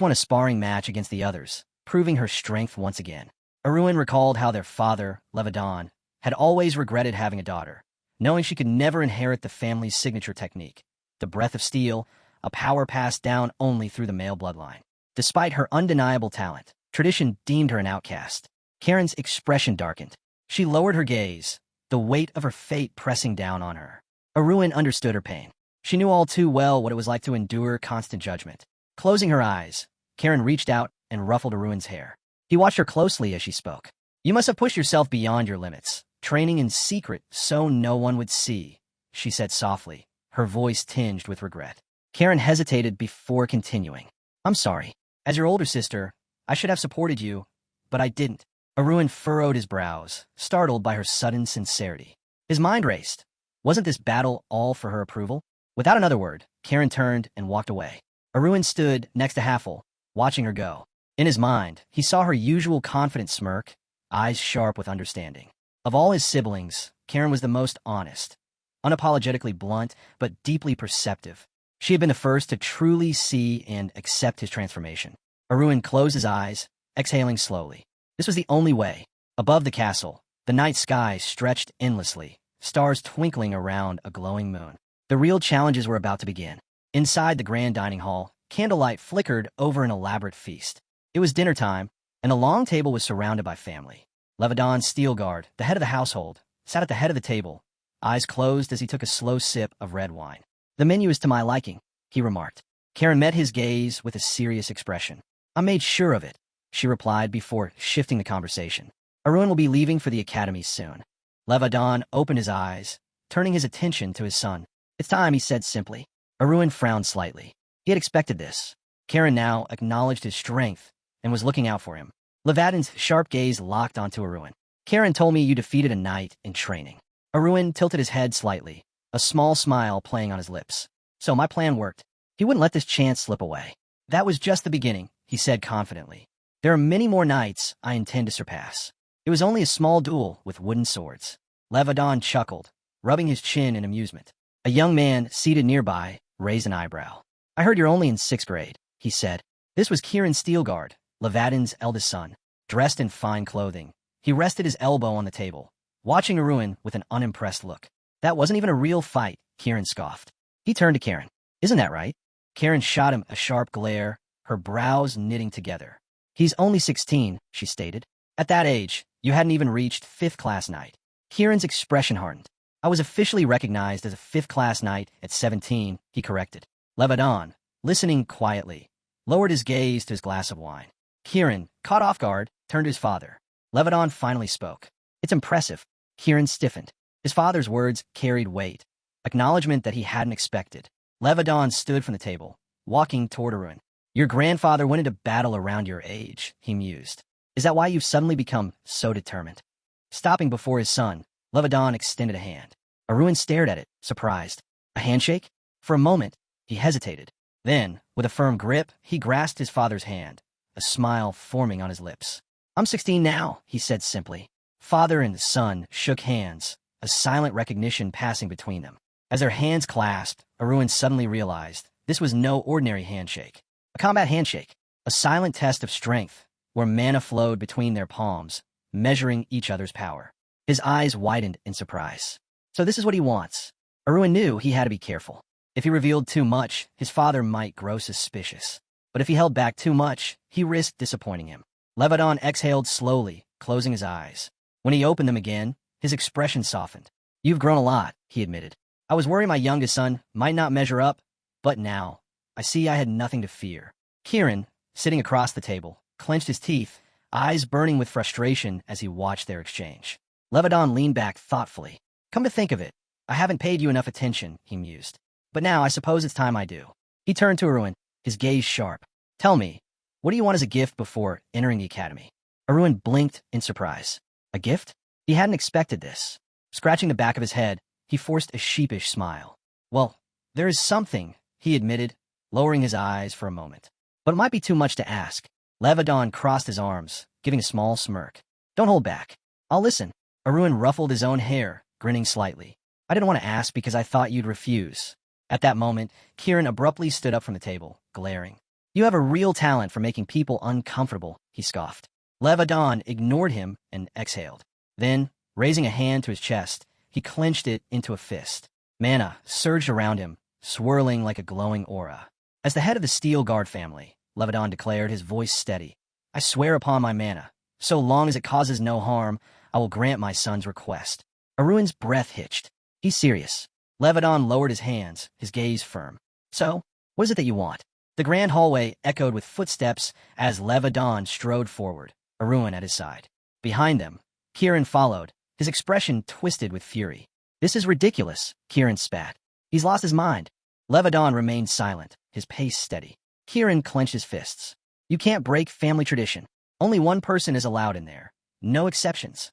Speaker 1: won a sparring match against the others, proving her strength once again. Aruin recalled how their father, Levadon, had always regretted having a daughter, knowing she could never inherit the family's signature technique, the Breath of Steel, a power passed down only through the male bloodline. Despite her undeniable talent, tradition deemed her an outcast. Kieran's expression darkened. She lowered her gaze, the weight of her fate pressing down on her. Aruin understood her pain. She knew all too well what it was like to endure constant judgment. Closing her eyes, Kieran reached out and ruffled Aruin's hair. He watched her closely as she spoke. "You must have pushed yourself beyond your limits, training in secret so no one would see," she said softly, her voice tinged with regret. Kieran hesitated before continuing. "I'm sorry. As your older sister, I should have supported you, but I didn't." Aruin furrowed his brows, startled by her sudden sincerity. His mind raced. Wasn't this battle all for her approval? Without another word, Kieran turned and walked away. Aruin stood next to Haffel, watching her go. In his mind, he saw her usual confident smirk, eyes sharp with understanding. Of all his siblings, Kieran was the most honest, unapologetically blunt, but deeply perceptive. She had been the first to truly see and accept his transformation. Aruin closed his eyes, exhaling slowly. This was the only way. Above the castle, the night sky stretched endlessly, stars twinkling around a glowing moon. The real challenges were about to begin. Inside the grand dining hall, candlelight flickered over an elaborate feast. It was dinner time, and the long table was surrounded by family. Levadon Steelguard, the head of the household, sat at the head of the table, eyes closed as he took a slow sip of red wine. "The menu is to my liking," he remarked. Kieran met his gaze with a serious expression. "I made sure of it," she replied before shifting the conversation. "Aruin will be leaving for the academy soon." Levadon opened his eyes, turning his attention to his son. "It's time," he said simply. Aruin frowned slightly. He had expected this. Kieran now acknowledged his strength and was looking out for him. Levadon's sharp gaze locked onto Aruin. "Kieran told me you defeated a knight in training." Aruin tilted his head slightly, a small smile playing on his lips. "So my plan worked. He wouldn't let this chance slip away." "That was just the beginning," he said confidently. "There are many more knights I intend to surpass." It was only a small duel with wooden swords. Levadon chuckled, rubbing his chin in amusement. A young man seated nearby raised an eyebrow. "I heard you're only in 6th grade," he said. This was Kieran Steelguard, Levadon's eldest son, dressed in fine clothing. He rested his elbow on the table, watching Aruin with an unimpressed look. "That wasn't even a real fight," Kieran scoffed. He turned to Kieran. "Isn't that right?" Kieran shot him a sharp glare, her brows knitting together. "He's only 16, she stated. "At that age, you hadn't even reached 5th class knight." Kieran's expression hardened. "I was officially recognized as a 5th class knight at 17, he corrected. Levadon, listening quietly, lowered his gaze to his glass of wine. Kieran, caught off guard, turned to his father. Levadon finally spoke. "It's impressive." Kieran stiffened. His father's words carried weight, acknowledgement that he hadn't expected. Levadon stood from the table, walking toward Aruin. "Your grandfather went into battle around your age," he mused. "Is that why you've suddenly become so determined?" Stopping before his son, Levadon extended a hand. Aruin stared at it, surprised. A handshake? For a moment, he hesitated. Then, with a firm grip, he grasped his father's hand, a smile forming on his lips. "I'm 16 now," he said simply. Father and son shook hands, a silent recognition passing between them. As their hands clasped, Aruin suddenly realized this was no ordinary handshake. A combat handshake, a silent test of strength, where mana flowed between their palms, measuring each other's power. His eyes widened in surprise. So this is what he wants. Aruin knew he had to be careful. If he revealed too much, his father might grow suspicious. But if he held back too much, he risked disappointing him. Levadon exhaled slowly, closing his eyes. When he opened them again, his expression softened. "You've grown a lot," he admitted. "I was worried my youngest son might not measure up, but now, I see I had nothing to fear." Kieran, sitting across the table, clenched his teeth, eyes burning with frustration as he watched their exchange. Levadon leaned back thoughtfully. "Come to think of it, I haven't paid you enough attention," he mused. "But now I suppose it's time I do." He turned to Aruin, his gaze sharp. "Tell me, what do you want as a gift before entering the academy?" Aruin blinked in surprise. A gift? He hadn't expected this. Scratching the back of his head, he forced a sheepish smile. "Well, there is something," he admitted, lowering his eyes for a moment. "But it might be too much to ask." Levadon crossed his arms, giving a small smirk. "Don't hold back. I'll listen." Aruin ruffled his own hair, grinning slightly. "I didn't want to ask because I thought you'd refuse." At that moment, Kieran abruptly stood up from the table, glaring. "You have a real talent for making people uncomfortable," he scoffed. Levadon ignored him and exhaled. Then, raising a hand to his chest, he clenched it into a fist. Mana surged around him, swirling like a glowing aura. As the head of the Steel Guard family, Levadon declared, his voice steady. "I swear upon my mana, so long as it causes no harm, I will grant my son's request." Aruin's breath hitched. He's serious. Levadon lowered his hands, his gaze firm. So, what is it that you want? The grand hallway echoed with footsteps as Levadon strode forward, Aruin at his side. Behind them, Kieran followed, his expression twisted with fury. This is ridiculous, Kieran spat. He's lost his mind. Levadon remained silent, his pace steady. Kieran clenched his fists. You can't break family tradition. Only one person is allowed in there. No exceptions.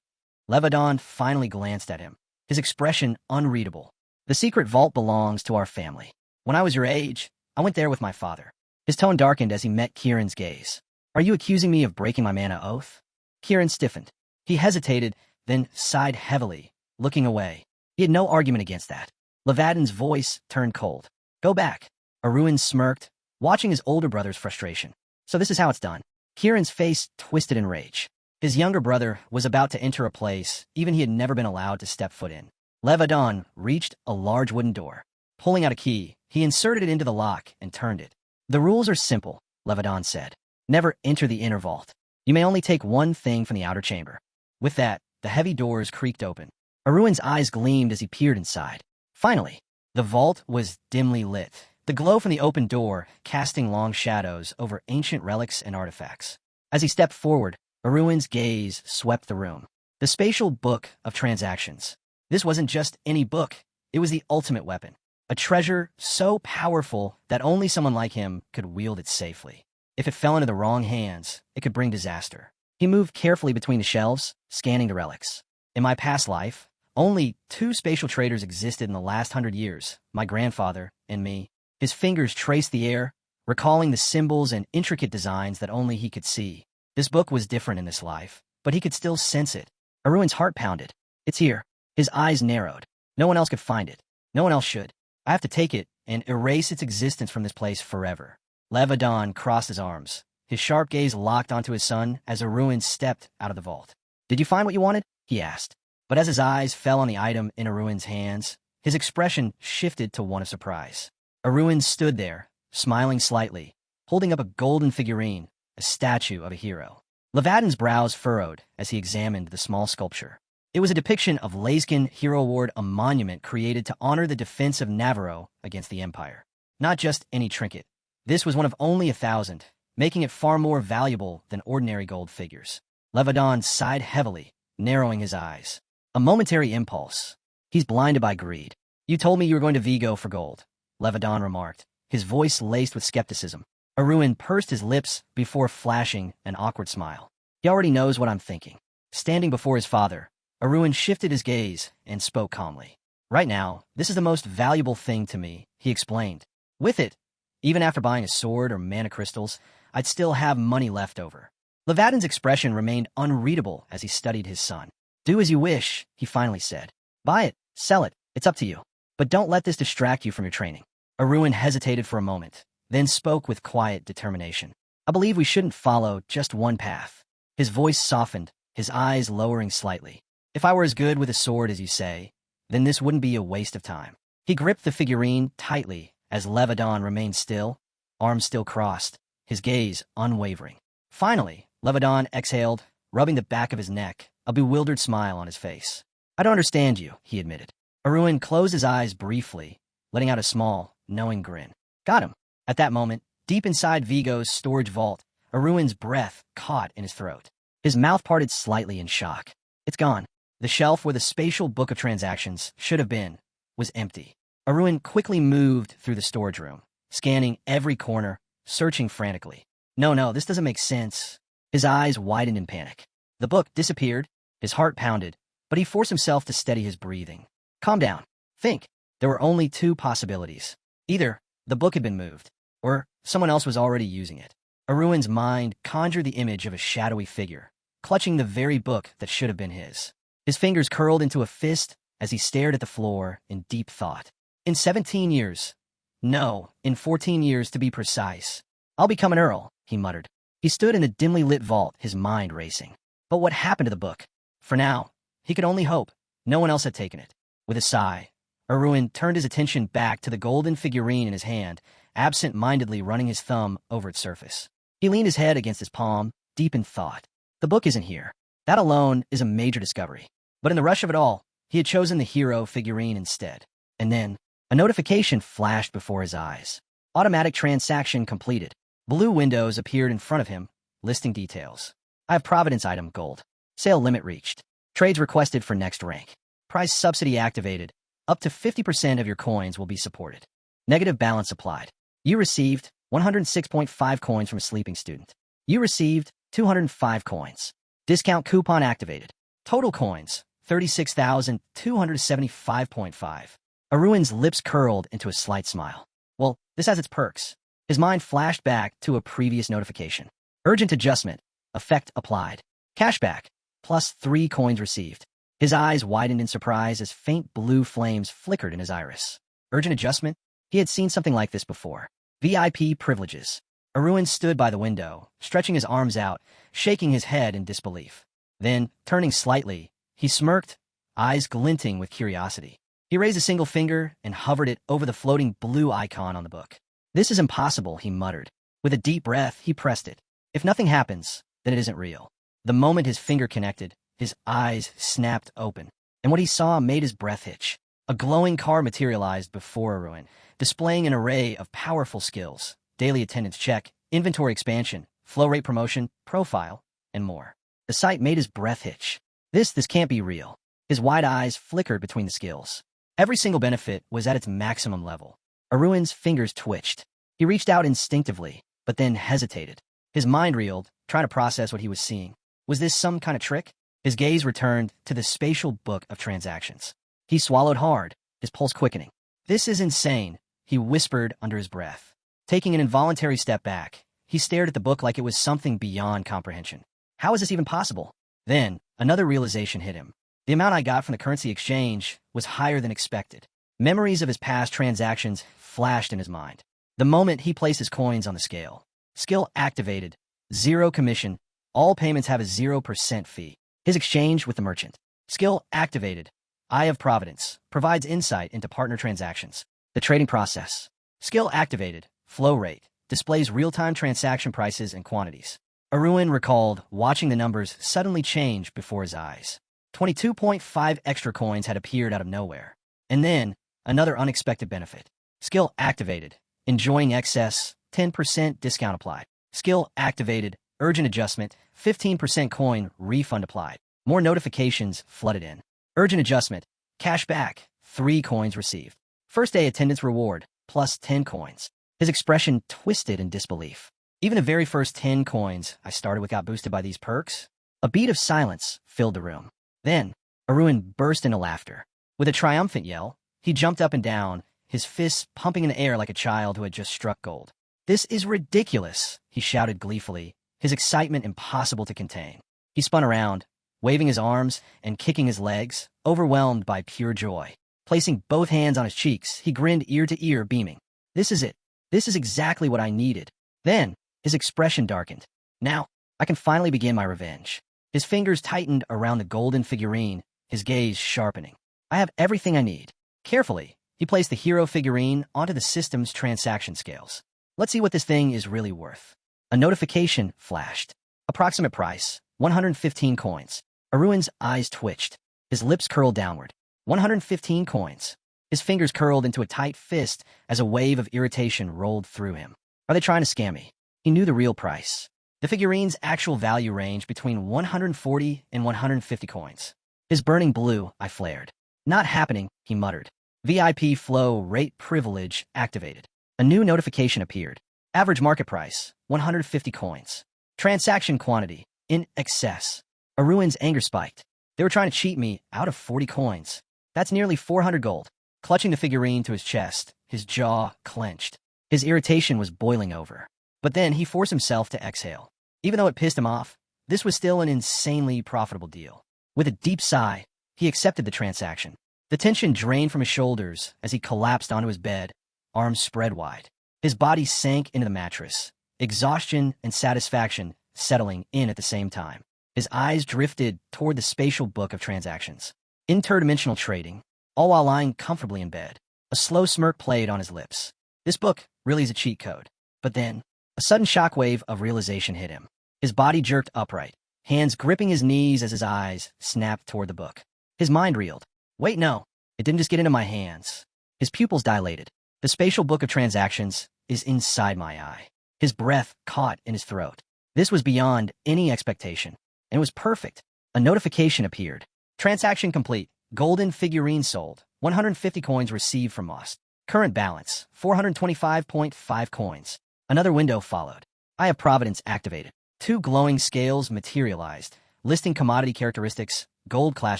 Speaker 1: Levadon finally glanced at him, his expression unreadable. The secret vault belongs to our family. When I was your age, I went there with my father. His tone darkened as he met Kieran's gaze. Are you accusing me of breaking my mana oath? Kieran stiffened. He hesitated, then sighed heavily, looking away. He had no argument against that. Levadon's voice turned cold. Go back. Aruin smirked, watching his older brother's frustration. So this is how it's done. Kieran's face twisted in rage. His younger brother was about to enter a place even he had never been allowed to step foot in. Levadon reached a large wooden door. Pulling out a key, he inserted it into the lock and turned it. The rules are simple, Levadon said. Never enter the inner vault. You may only take one thing from the outer chamber. With that, the heavy doors creaked open. Aruin's eyes gleamed as he peered inside. Finally, the vault was dimly lit, the glow from the open door casting long shadows over ancient relics and artifacts. As he stepped forward, Aruin's gaze swept the room. The spatial book of transactions. This wasn't just any book, it was the ultimate weapon. A treasure so powerful that only someone like him could wield it safely. If it fell into the wrong hands, it could bring disaster. He moved carefully between the shelves, scanning the relics. In my past life, only 2 spatial traders existed in the last 100 years, my grandfather and me. His fingers traced the air, recalling the symbols and intricate designs that only he could see. This book was different in this life, but he could still sense it. Aruin's heart pounded. It's here. His eyes narrowed. No one else could find it. No one else should. I have to take it and erase its existence from this place forever. Levadon crossed his arms, his sharp gaze locked onto his son as Aruin stepped out of the vault. Did you find what you wanted? He asked. But as his eyes fell on the item in Aruin's hands, his expression shifted to one of surprise. Aruin stood there, smiling slightly, holding up a golden figurine, a statue of a hero. Levadon's brows furrowed as he examined the small sculpture. It was a depiction of Layskin Hero Award, a monument created to honor the defense of Navarro against the Empire. Not just any trinket. This was one of only 1,000, making it far more valuable than ordinary gold figures. Levadon sighed heavily, narrowing his eyes. A momentary impulse. He's blinded by greed. You told me you were going to Vigo for gold, Levadon remarked, his voice laced with skepticism. Aruin pursed his lips before flashing an awkward smile. He already knows what I'm thinking. Standing before his father, Aruin shifted his gaze and spoke calmly. Right now, this is the most valuable thing to me, he explained. With it, even after buying a sword or mana crystals, I'd still have money left over. Levadon's expression remained unreadable as he studied his son. Do as you wish, he finally said. Buy it, sell it, it's up to you. But don't let this distract you from your training. Aruin hesitated for a moment, then spoke with quiet determination. I believe we shouldn't follow just one path. His voice softened, his eyes lowering slightly. If I were as good with a sword as you say, then this wouldn't be a waste of time. He gripped the figurine tightly as Levadon remained still, arms still crossed, his gaze unwavering. Finally, Levadon exhaled, rubbing the back of his neck, a bewildered smile on his face. I don't understand you, he admitted. Aruin closed his eyes briefly, letting out a small, knowing grin. Got him. At that moment, deep inside Vigo's storage vault, Aruin's breath caught in his throat. His mouth parted slightly in shock. It's gone. The shelf where the spatial book of transactions should have been was empty. Aruin quickly moved through the storage room, scanning every corner, searching frantically. No, this doesn't make sense. His eyes widened in panic. The book disappeared, his heart pounded, but he forced himself to steady his breathing. Calm down. Think. There were only 2 possibilities. Either the book had been moved, or someone else was already using it. Aruin's mind conjured the image of a shadowy figure, clutching the very book that should have been his. His fingers curled into a fist as he stared at the floor in deep thought. In 17 years. No, in 14 years to be precise. I'll become an earl, he muttered. He stood in the dimly lit vault, his mind racing. But what happened to the book? For now, he could only hope. No one else had taken it. With a sigh, Aruin turned his attention back to the golden figurine in his hand, absent-mindedly running his thumb over its surface. He leaned his head against his palm, deep in thought. The book isn't here. That alone is a major discovery. But in the rush of it all, He had chosen the hero figurine instead. And then, a notification flashed before his eyes. Automatic transaction completed. Blue windows appeared in front of him, listing details. I have Providence item gold. Sale limit reached. Trades requested for next rank. Price subsidy activated. Up to 50% of your coins will be supported. Negative balance applied. You received 106.5 coins from a sleeping student. You received 205 coins. Discount coupon activated. Total coins, 36,275.5. Aruin's lips curled into a slight smile. Well, this has its perks. His mind flashed back to a previous notification. Urgent adjustment. Effect applied. Cashback. Plus 3 coins received. His eyes widened in surprise as faint blue flames flickered in his iris. Urgent adjustment? He had seen something like this before. VIP privileges. Aruin stood by the window, stretching his arms out, shaking his head in disbelief. Then, turning slightly, he smirked, eyes glinting with curiosity. He raised a single finger and hovered it over the floating blue icon on the book. This is impossible, he muttered. With a deep breath, he pressed it. If nothing happens, then it isn't real. The moment his finger connected, his eyes snapped open, and what he saw made his breath hitch. A glowing card materialized before Aruin, displaying an array of powerful skills: daily attendance check, inventory expansion, flow rate promotion, profile, and more. The sight made his breath hitch. This can't be real. His wide eyes flickered between the skills. Every single benefit was at its maximum level. Aruin's fingers twitched. He reached out instinctively, but then hesitated. His mind reeled, trying to process what he was seeing. Was this some kind of trick? His gaze returned to the spatial book of transactions. He swallowed hard, his pulse quickening. This is insane, he whispered under his breath. Taking an involuntary step back, he stared at the book like it was something beyond comprehension. How is this even possible? Then, another realization hit him. The amount I got from the currency exchange was higher than expected. Memories of his past transactions flashed in his mind. The moment he placed his coins on the scale. Skill activated. 0 commission. All payments have a 0% fee. His exchange with the merchant. Skill activated. Eye of Providence. Provides insight into partner transactions. The trading process. Skill activated. Flow rate. Displays real-time transaction prices and quantities. Aruin recalled watching the numbers suddenly change before his eyes. 22.5 extra coins had appeared out of nowhere. And then, another unexpected benefit. Skill activated. Enjoying excess. 10% discount applied. Skill activated. Urgent adjustment. 15% coin refund applied. More notifications flooded in. Urgent adjustment. Cash back. 3 coins received. First day attendance reward. Plus 10 coins. His expression twisted in disbelief. Even the very first 10 coins I started with got boosted by these perks. A beat of silence filled the room. Then, Aruin burst into laughter. With a triumphant yell, he jumped up and down, his fists pumping in the air like a child who had just struck gold. This is ridiculous, he shouted gleefully, his excitement impossible to contain. He spun around, waving his arms and kicking his legs, overwhelmed by pure joy. Placing both hands on his cheeks, he grinned ear to ear, beaming. This is it. This is exactly what I needed. Then, his expression darkened. Now, I can finally begin my revenge. His fingers tightened around the golden figurine, his gaze sharpening. I have everything I need. Carefully, he placed the hero figurine onto the system's transaction scales. Let's see what this thing is really worth. A notification flashed. Approximate price, 115 coins. Aruin's eyes twitched. His lips curled downward. 115 coins. His fingers curled into a tight fist as a wave of irritation rolled through him. Are they trying to scam me? He knew the real price. The figurine's actual value ranged between 140 and 150 coins. His burning blue eye flared. Not happening, he muttered. VIP flow rate privilege activated. A new notification appeared. Average market price, 150 coins. Transaction quantity, in excess. Aruin's anger spiked. They were trying to cheat me out of 40 coins. That's nearly 400 gold. Clutching the figurine to his chest, his jaw clenched. His irritation was boiling over. But then he forced himself to exhale. Even though it pissed him off, this was still an insanely profitable deal. With a deep sigh, he accepted the transaction. The tension drained from his shoulders as he collapsed onto his bed, arms spread wide. His body sank into the mattress, exhaustion and satisfaction settling in at the same time. His eyes drifted toward the spatial book of transactions. Interdimensional trading, all while lying comfortably in bed. A slow smirk played on his lips. This book really is a cheat code. But then, a sudden shockwave of realization hit him. His body jerked upright, hands gripping his knees as his eyes snapped toward the book. His mind reeled. Wait, no. It didn't just get into my hands. His pupils dilated. The spatial book of transactions is inside my eye. His breath caught in his throat. This was beyond any expectation, and it was perfect. A notification appeared. Transaction complete. Golden figurine sold. 150 coins received from Most. Current balance, 425.5 coins. Another window followed. I have Providence activated. 2 glowing scales materialized, listing commodity characteristics, gold class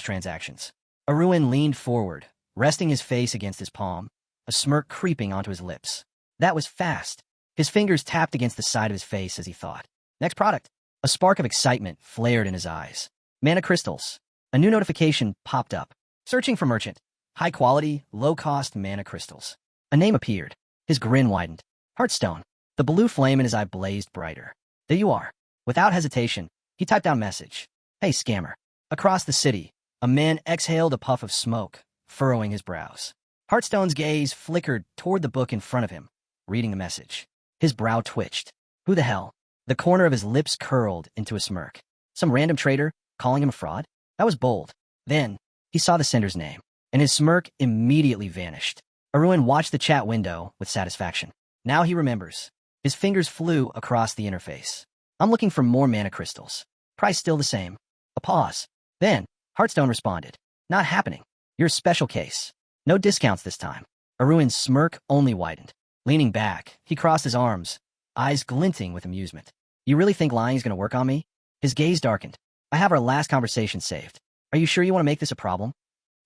Speaker 1: transactions. Aruin leaned forward, resting his face against his palm, a smirk creeping onto his lips. That was fast. His fingers tapped against the side of his face as he thought. Next product. A spark of excitement flared in his eyes. Mana crystals. A new notification popped up. Searching for merchant. High quality, low-cost mana crystals. A name appeared. His grin widened. Heartstone. The blue flame in his eye blazed brighter. There you are. Without hesitation, he typed down message. Hey, scammer. Across the city, a man exhaled a puff of smoke, furrowing his brows. Heartstone's gaze flickered toward the book in front of him, reading the message. His brow twitched. Who the hell? The corner of his lips curled into a smirk. Some random trader calling him a fraud? That was bold. Then, he saw the sender's name, and his smirk immediately vanished. Aruin watched the chat window with satisfaction. Now he remembers. His fingers flew across the interface. I'm looking for more mana crystals. Price still the same. A pause. Then, Heartstone responded. Not happening. You're a special case. No discounts this time. Aruin's smirk only widened. Leaning back, he crossed his arms, eyes glinting with amusement. You really think lying's gonna work on me? His gaze darkened. I have our last conversation saved. Are you sure you want to make this a problem?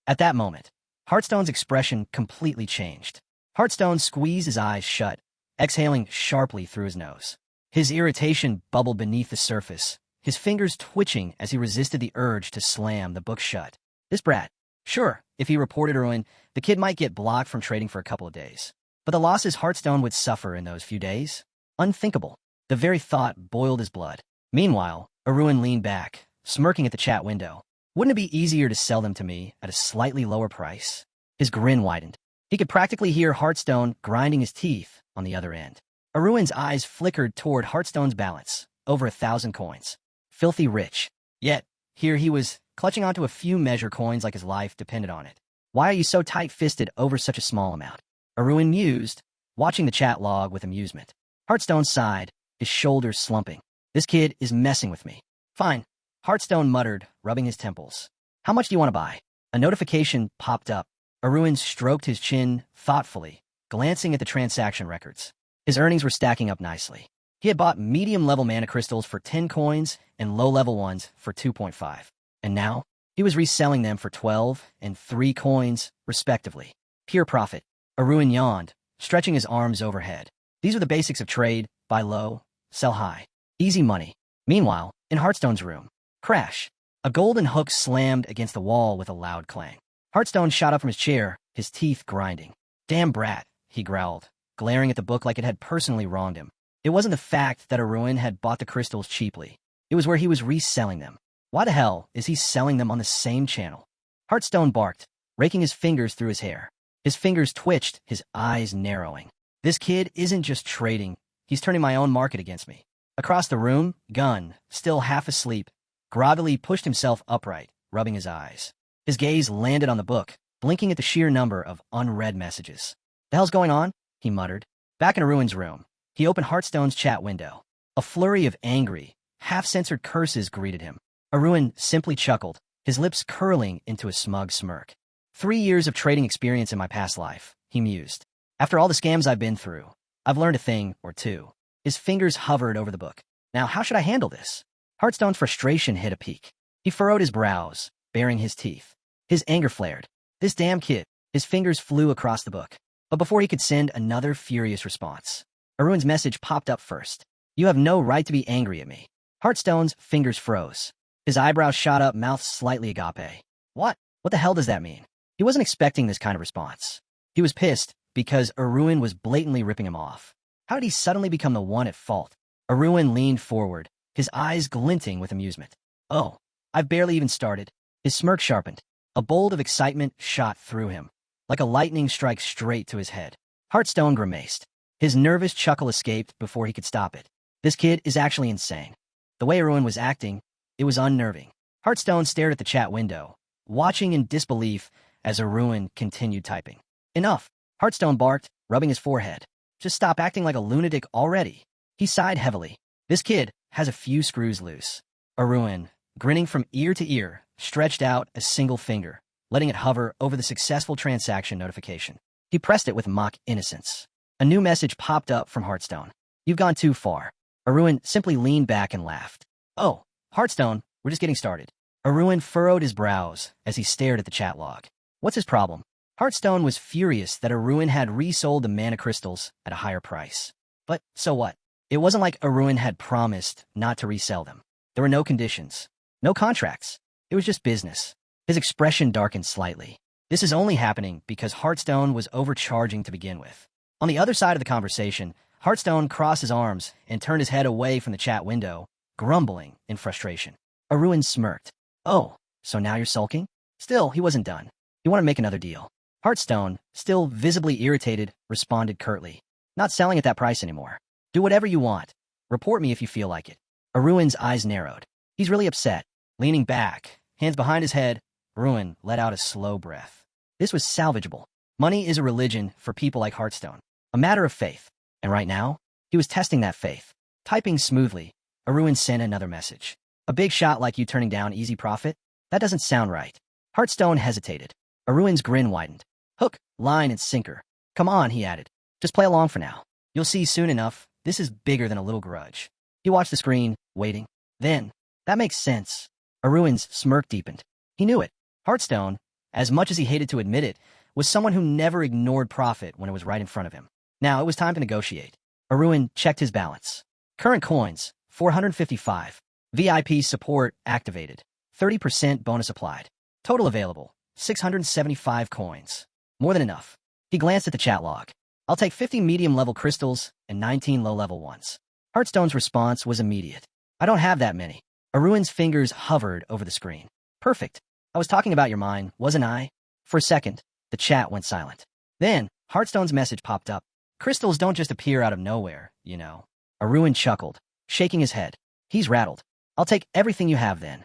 Speaker 1: At that moment, Heartstone's expression completely changed. Heartstone squeezed his eyes shut, exhaling sharply through his nose. His irritation bubbled beneath the surface, his fingers twitching as he resisted the urge to slam the book shut. This brat. Sure, if he reported Aruin, the kid might get blocked from trading for a couple of days. But the losses Heartstone would suffer in those few days? Unthinkable. The very thought boiled his blood. Meanwhile, Aruin leaned back, smirking at the chat window. Wouldn't it be easier to sell them to me at a slightly lower price? His grin widened. He could practically hear Heartstone grinding his teeth on the other end. Aruin's eyes flickered toward Heartstone's balance, over 1,000 coins. Filthy rich. Yet, here he was, clutching onto a few measure coins like his life depended on it. Why are you so tight-fisted over such a small amount? Aruin mused, watching the chat log with amusement. Heartstone sighed, his shoulders slumping. This kid is messing with me. Fine. Heartstone muttered, rubbing his temples. How much do you want to buy? A notification popped up. Aruin stroked his chin thoughtfully, glancing at the transaction records. His earnings were stacking up nicely. He had bought medium-level mana crystals for 10 coins and low-level ones for 2.5. And now, he was reselling them for 12 and 3 coins, respectively. Pure profit. Aruin yawned, stretching his arms overhead. These are the basics of trade: buy low, sell high. Easy money. Meanwhile, in Heartstone's room, crash. A golden hook slammed against the wall with a loud clang. Heartstone shot up from his chair, his teeth grinding. Damn brat, he growled, glaring at the book like it had personally wronged him. It wasn't the fact that Aruin had bought the crystals cheaply. It was where he was reselling them. Why the hell is he selling them on the same channel? Heartstone barked, raking his fingers through his hair. His fingers twitched, his eyes narrowing. This kid isn't just trading, he's turning my own market against me. Across the room, Gunn, still half asleep, groggily pushed himself upright, rubbing his eyes. His gaze landed on the book, blinking at the sheer number of unread messages. The hell's going on? He muttered. Back in Aruin's room, he opened Heartstone's chat window. A flurry of angry, half-censored curses greeted him. Aruin simply chuckled, his lips curling into a smug smirk. 3 years of trading experience in my past life, he mused. After all the scams I've been through, I've learned a thing or two. His fingers hovered over the book. Now, how should I handle this? Heartstone's frustration hit a peak. He furrowed his brows, baring his teeth. His anger flared. This damn kid. His fingers flew across the book. But before he could send another furious response, Aruin's message popped up first. You have no right to be angry at me. Heartstone's fingers froze. His eyebrows shot up, mouth slightly agape. What? What the hell does that mean? He wasn't expecting this kind of response. He was pissed because Aruin was blatantly ripping him off. How did he suddenly become the one at fault? Aruin leaned forward, his eyes glinting with amusement. Oh, I've barely even started. His smirk sharpened. A bolt of excitement shot through him, like a lightning strike straight to his head. Heartstone grimaced. His nervous chuckle escaped before he could stop it. This kid is actually insane. The way Aruin was acting, it was unnerving. Heartstone stared at the chat window, watching in disbelief as Aruin continued typing. Enough, Hearthstone barked, rubbing his forehead. Just stop acting like a lunatic already. He sighed heavily. This kid has a few screws loose. Aruin, grinning from ear to ear, stretched out a single finger, letting it hover over the successful transaction notification. He pressed it with mock innocence. A new message popped up from Hearthstone. You've gone too far. Aruin simply leaned back and laughed. Oh, Hearthstone, we're just getting started. Aruin furrowed his brows as he stared at the chat log. What's his problem? Hearthstone was furious that Aruin had resold the mana crystals at a higher price. But so what? It wasn't like Aruin had promised not to resell them. There were no conditions, no contracts. It was just business. His expression darkened slightly. This is only happening because Hearthstone was overcharging to begin with. On the other side of the conversation, Hearthstone crossed his arms and turned his head away from the chat window, grumbling in frustration. Aruin smirked. Oh, so now you're sulking? Still, he wasn't done. You want to make another deal. Hearthstone, still visibly irritated, responded curtly. Not selling at that price anymore. Do whatever you want. Report me if you feel like it. Aruin's eyes narrowed. He's really upset. Leaning back, hands behind his head, Aruin let out a slow breath. This was salvageable. Money is a religion for people like Hearthstone. A matter of faith. And right now, he was testing that faith. Typing smoothly, Aruin sent another message. A big shot like you turning down easy profit? That doesn't sound right. Hearthstone hesitated. Aruin's grin widened. Hook, line, and sinker. Come on, he added. Just play along for now. You'll see soon enough, this is bigger than a little grudge. He watched the screen, waiting. Then, that makes sense. Aruin's smirk deepened. He knew it. Hearthstone, as much as he hated to admit it, was someone who never ignored profit when it was right in front of him. Now it was time to negotiate. Aruin checked his balance. Current coins, 455. VIP support activated. 30% bonus applied. Total available, 675 coins. More than enough. He glanced at the chat log. I'll take 50 medium-level crystals and 19 low-level ones. Hearthstone's response was immediate. I don't have that many. Aruin's fingers hovered over the screen. Perfect. I was talking about your mine, wasn't I? For a second, the chat went silent. Then, Hearthstone's message popped up. Crystals don't just appear out of nowhere, you know. Aruin chuckled, shaking his head. He's rattled. I'll take everything you have then.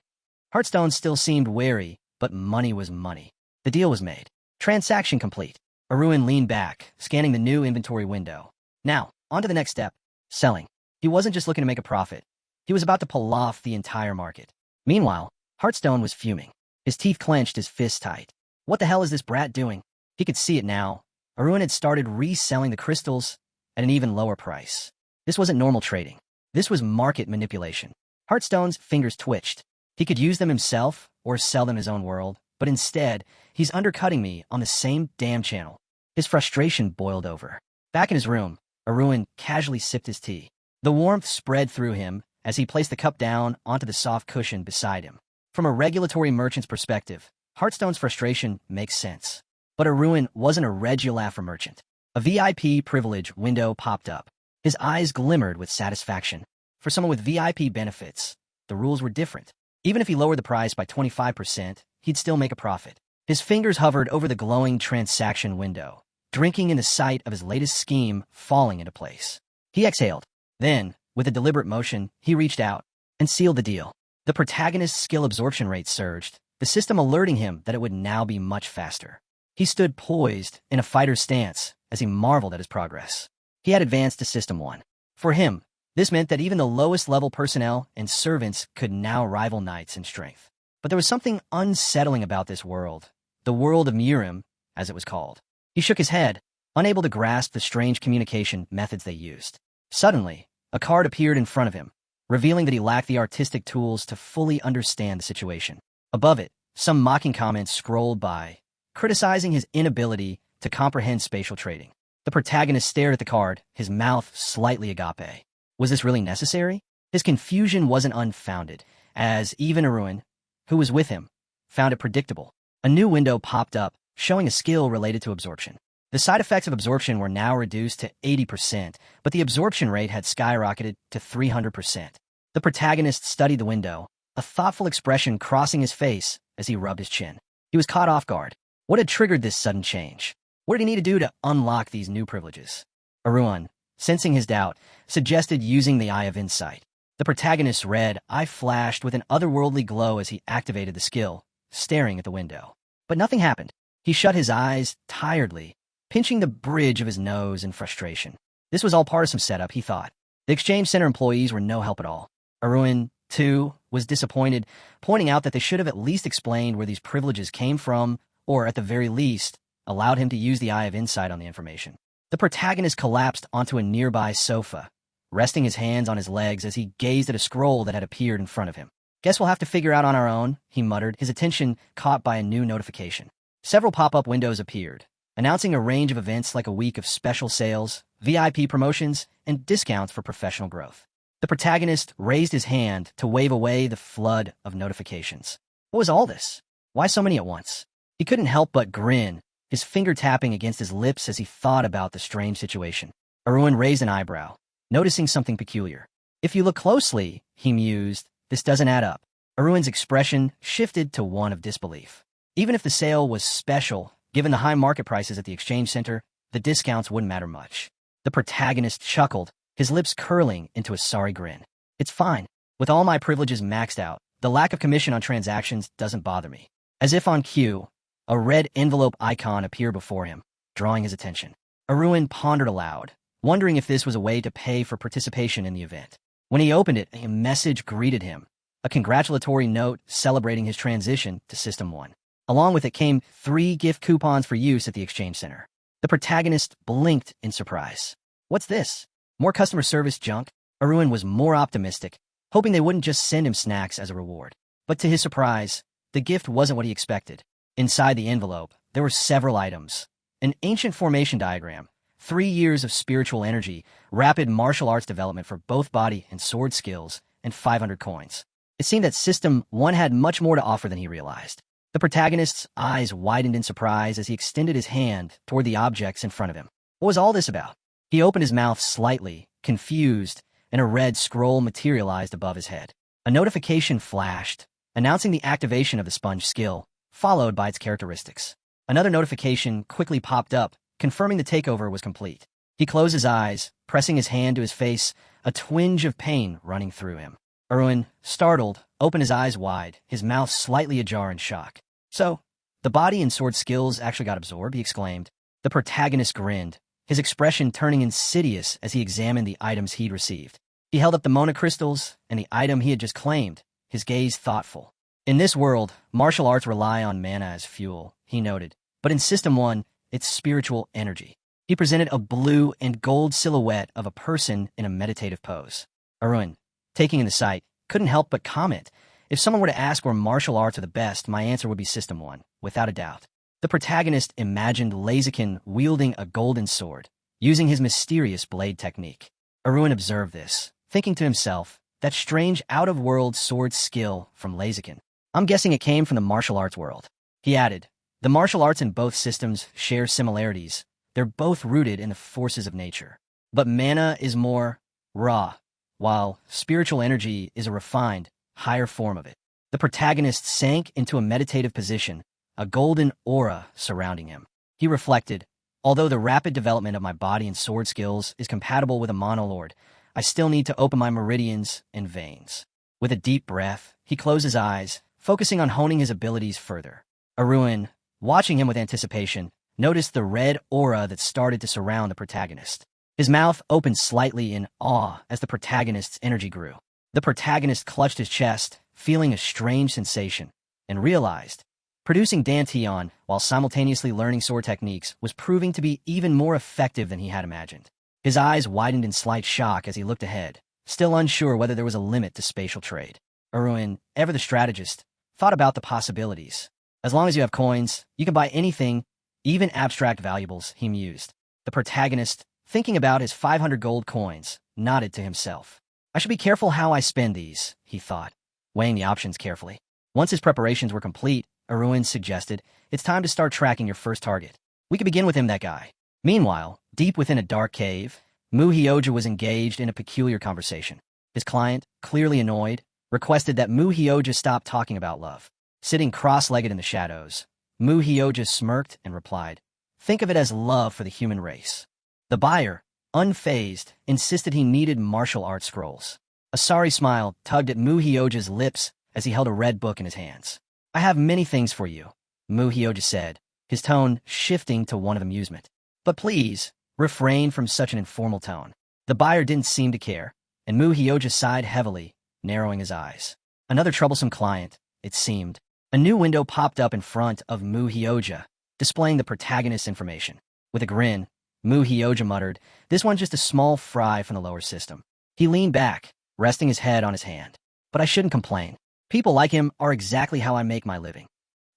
Speaker 1: Hearthstone still seemed wary, but money was money. The deal was made. Transaction complete. Aruin leaned back, scanning the new inventory window. Now, on to the next step. Selling. He wasn't just looking to make a profit. He was about to pull off the entire market. Meanwhile, Hearthstone was fuming. His teeth clenched, his fists tight. What the hell is this brat doing? He could see it now. Aruin had started reselling the crystals at an even lower price. This wasn't normal trading. This was market manipulation. Hearthstone's fingers twitched. He could use them himself or sell them in his own world, but instead, he's undercutting me on the same damn channel. His frustration boiled over. Back in his room, Aruin casually sipped his tea. The warmth spread through him as he placed the cup down onto the soft cushion beside him. From a regulatory merchant's perspective, Hearthstone's frustration makes sense. But Aruin wasn't a Yulaf merchant. A VIP privilege window popped up. His eyes glimmered with satisfaction. For someone with VIP benefits, the rules were different. Even if he lowered the price by 25%, he'd still make a profit. His fingers hovered over the glowing transaction window, drinking in the sight of his latest scheme falling into place. He exhaled. Then, with a deliberate motion, he reached out and sealed the deal. The protagonist's skill absorption rate surged, the system alerting him that it would now be much faster. He stood poised in a fighter's stance as he marveled at his progress. He had advanced to System 1. For him, this meant that even the lowest-level personnel and servants could now rival knights in strength. But there was something unsettling about this world, the world of Murim, as it was called. He shook his head, unable to grasp the strange communication methods they used. Suddenly, a card appeared in front of him, revealing that he lacked the artistic tools to fully understand the situation. Above it, some mocking comments scrolled by, criticizing his inability to comprehend spatial trading. The protagonist stared at the card, his mouth slightly agape. Was this really necessary? His confusion wasn't unfounded, as even Aruin, who was with him, found it predictable. A new window popped up, showing a skill related to absorption. The side effects of absorption were now reduced to 80%, but the absorption rate had skyrocketed to 300%. The protagonist studied the window, a thoughtful expression crossing his face as he rubbed his chin. He was caught off guard. What had triggered this sudden change? What did he need to do to unlock these new privileges? Aruin, sensing his doubt, suggested using the Eye of Insight. The protagonist's red eye flashed with an otherworldly glow as he activated the skill, staring at the window. But nothing happened. He shut his eyes tiredly, pinching the bridge of his nose in frustration. This was all part of some setup, he thought. The exchange center employees were no help at all. Aruin, too, was disappointed, pointing out that they should have at least explained where these privileges came from, or at the very least, allowed him to use the eye of insight on the information. The protagonist collapsed onto a nearby sofa, resting his hands on his legs as he gazed at a scroll that had appeared in front of him. Guess we'll have to figure out on our own, he muttered, his attention caught by a new notification. Several pop-up windows appeared, announcing a range of events like a week of special sales, VIP promotions, and discounts for professional growth. The protagonist raised his hand to wave away the flood of notifications. What was all this? Why so many at once? He couldn't help but grin, his finger tapping against his lips as he thought about the strange situation. Aruin raised an eyebrow, noticing something peculiar. If you look closely, he mused, this doesn't add up. Aruin's expression shifted to one of disbelief. Even if the sale was special, given the high market prices at the exchange center, the discounts wouldn't matter much. The protagonist chuckled, his lips curling into a sorry grin. It's fine. With all my privileges maxed out, the lack of commission on transactions doesn't bother me. As if on cue, a red envelope icon appeared before him, drawing his attention. Aruin pondered aloud, wondering if this was a way to pay for participation in the event. When he opened it, a message greeted him, a congratulatory note celebrating his transition to System 1. Along with it came 3 gift coupons for use at the exchange center. The protagonist blinked in surprise. What's this? More customer service junk? Aruin was more optimistic, hoping they wouldn't just send him snacks as a reward. But to his surprise, the gift wasn't what he expected. Inside the envelope, there were several items. An ancient formation diagram, 3 years of spiritual energy, rapid martial arts development for both body and sword skills, and 500 coins. It seemed that System 1 had much more to offer than he realized. The protagonist's eyes widened in surprise as he extended his hand toward the objects in front of him. What was all this about? He opened his mouth slightly, confused, and a red scroll materialized above his head. A notification flashed, announcing the activation of the sponge skill, followed by its characteristics. Another notification quickly popped up, confirming the takeover was complete. He closed his eyes, pressing his hand to his face, a twinge of pain running through him. Aruin, startled, opened his eyes wide, his mouth slightly ajar in shock. So, the body and sword skills actually got absorbed, he exclaimed. The protagonist grinned, his expression turning insidious as he examined the items he'd received. He held up the Mona crystals and the item he had just claimed, his gaze thoughtful. In this world, martial arts rely on mana as fuel, he noted, but in System 1, it's spiritual energy. He presented a blue and gold silhouette of a person in a meditative pose. Aruin, taking in the sight, couldn't help but comment, if someone were to ask where martial arts are the best, my answer would be System 1, without a doubt. The protagonist imagined Laziken wielding a golden sword, using his mysterious blade technique. Aruin observed this, thinking to himself, that strange out-of-world sword skill from Laziken. I'm guessing it came from the martial arts world. He added, the martial arts in both systems share similarities. They're both rooted in the forces of nature. But mana is more raw, while spiritual energy is a refined, higher form of it. The protagonist sank into a meditative position, a golden aura surrounding him. He reflected, although the rapid development of my body and sword skills is compatible with a monolord, I still need to open my meridians and veins. With a deep breath, he closed his eyes, focusing on honing his abilities further. Aruin, watching him with anticipation, noticed the red aura that started to surround the protagonist. His mouth opened slightly in awe as the protagonist's energy grew. The protagonist clutched his chest, feeling a strange sensation, and realized, producing Danteon while simultaneously learning sword techniques was proving to be even more effective than he had imagined. His eyes widened in slight shock as he looked ahead, still unsure whether there was a limit to spatial trade. Aruin, ever the strategist, thought about the possibilities. As long as you have coins, you can buy anything, even abstract valuables, he mused. The protagonist, thinking about his 500 gold coins, nodded to himself. I should be careful how I spend these, he thought, weighing the options carefully. Once his preparations were complete, Aruin suggested, it's time to start tracking your first target. We could begin with him, that guy. Meanwhile, deep within a dark cave, Mu Hioja was engaged in a peculiar conversation. His client, clearly annoyed, requested that Mu Hioja stop talking about love. Sitting cross-legged in the shadows, Mu Hioja smirked and replied, think of it as love for the human race. The buyer, unfazed, insisted he needed martial arts scrolls. A sorry smile tugged at Mu Hioja's lips as he held a red book in his hands. I have many things for you, Mu Hioja said, his tone shifting to one of amusement. But please, refrain from such an informal tone. The buyer didn't seem to care, and Mu Hioja sighed heavily, narrowing his eyes. Another troublesome client, it seemed. A new window popped up in front of Mu Hioja, displaying the protagonist's information. With a grin, Mu Hioja muttered, "This one's just a small fry from the lower system." He leaned back, resting his head on his hand. "But I shouldn't complain. People like him are exactly how I make my living."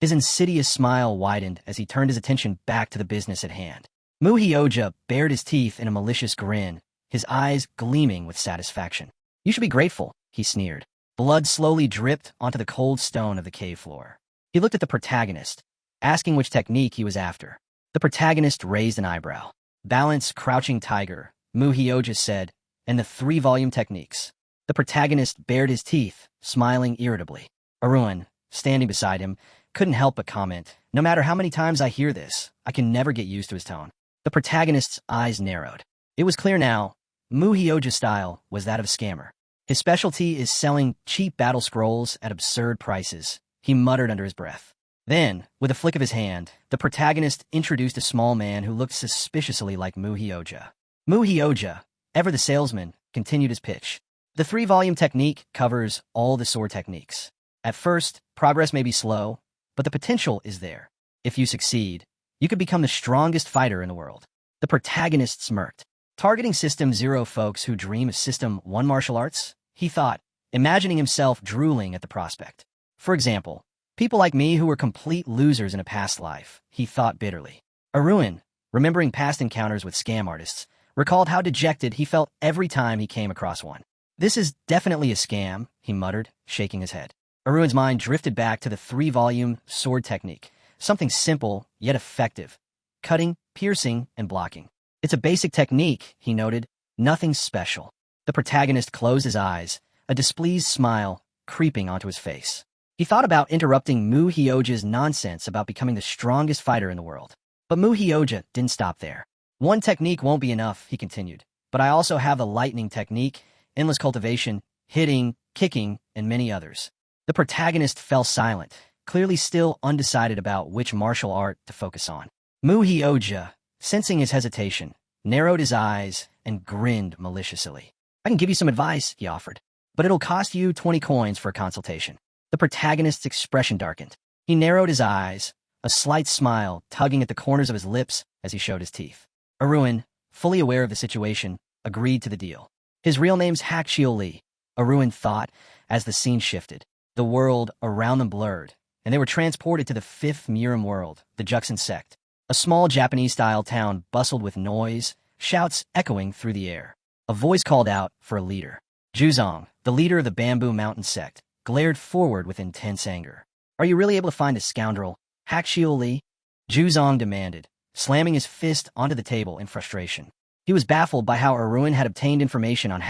Speaker 1: His insidious smile widened as he turned his attention back to the business at hand. Mu Hioja bared his teeth in a malicious grin, his eyes gleaming with satisfaction. "You should be grateful," he sneered. Blood slowly dripped onto the cold stone of the cave floor. He looked at the protagonist, asking which technique he was after. The protagonist raised an eyebrow. "Balance, crouching tiger," Mu Hioja said, "and the 3-volume techniques." The protagonist bared his teeth, smiling irritably. Aruin, standing beside him, couldn't help but comment, "No matter how many times I hear this, I can never get used to his tone." The protagonist's eyes narrowed. It was clear now, Mu Hioja's style was that of a scammer. His specialty is selling cheap battle scrolls at absurd prices, he muttered under his breath. Then, with a flick of his hand, the protagonist introduced a small man who looked suspiciously like Mu Hioja. Mu Hioja, ever the salesman, continued his pitch. The 3-volume technique covers all the sword techniques. At first, progress may be slow, but the potential is there. If you succeed, you could become the strongest fighter in the world. The protagonist smirked. Targeting System 0 folks who dream of System 1 martial arts? He thought, imagining himself drooling at the prospect. For example, people like me who were complete losers in a past life, he thought bitterly. Aruin, remembering past encounters with scam artists, recalled how dejected he felt every time he came across one. "This is definitely a scam," he muttered, shaking his head. Aruin's mind drifted back to the 3-volume sword technique, something simple yet effective. Cutting, piercing, and blocking. "It's a basic technique," he noted, "nothing special." The protagonist closed his eyes, a displeased smile creeping onto his face. He thought about interrupting Mu Hioja's nonsense about becoming the strongest fighter in the world. But Mu Hioja didn't stop there. "One technique won't be enough," he continued, "but I also have the lightning technique, endless cultivation, hitting, kicking, and many others." The protagonist fell silent, clearly still undecided about which martial art to focus on. Mu Hioja, sensing his hesitation, narrowed his eyes and grinned maliciously. "I can give you some advice," he offered, "but it'll cost you 20 coins for a consultation." The protagonist's expression darkened. He narrowed his eyes, a slight smile tugging at the corners of his lips as he showed his teeth. Aruin, fully aware of the situation, agreed to the deal. His real name's Lee, Aruin thought as the scene shifted. The world around them blurred, and they were transported to the 5th Murim world, the Juxin sect. A small Japanese-style town bustled with noise, shouts echoing through the air. A voice called out for a leader. Juzong, the leader of the Bamboo Mountain sect, glared forward with intense anger. "Are you really able to find a scoundrel, Lee?" Juzong demanded, slamming his fist onto the table in frustration. He was baffled by how Aruin had obtained information on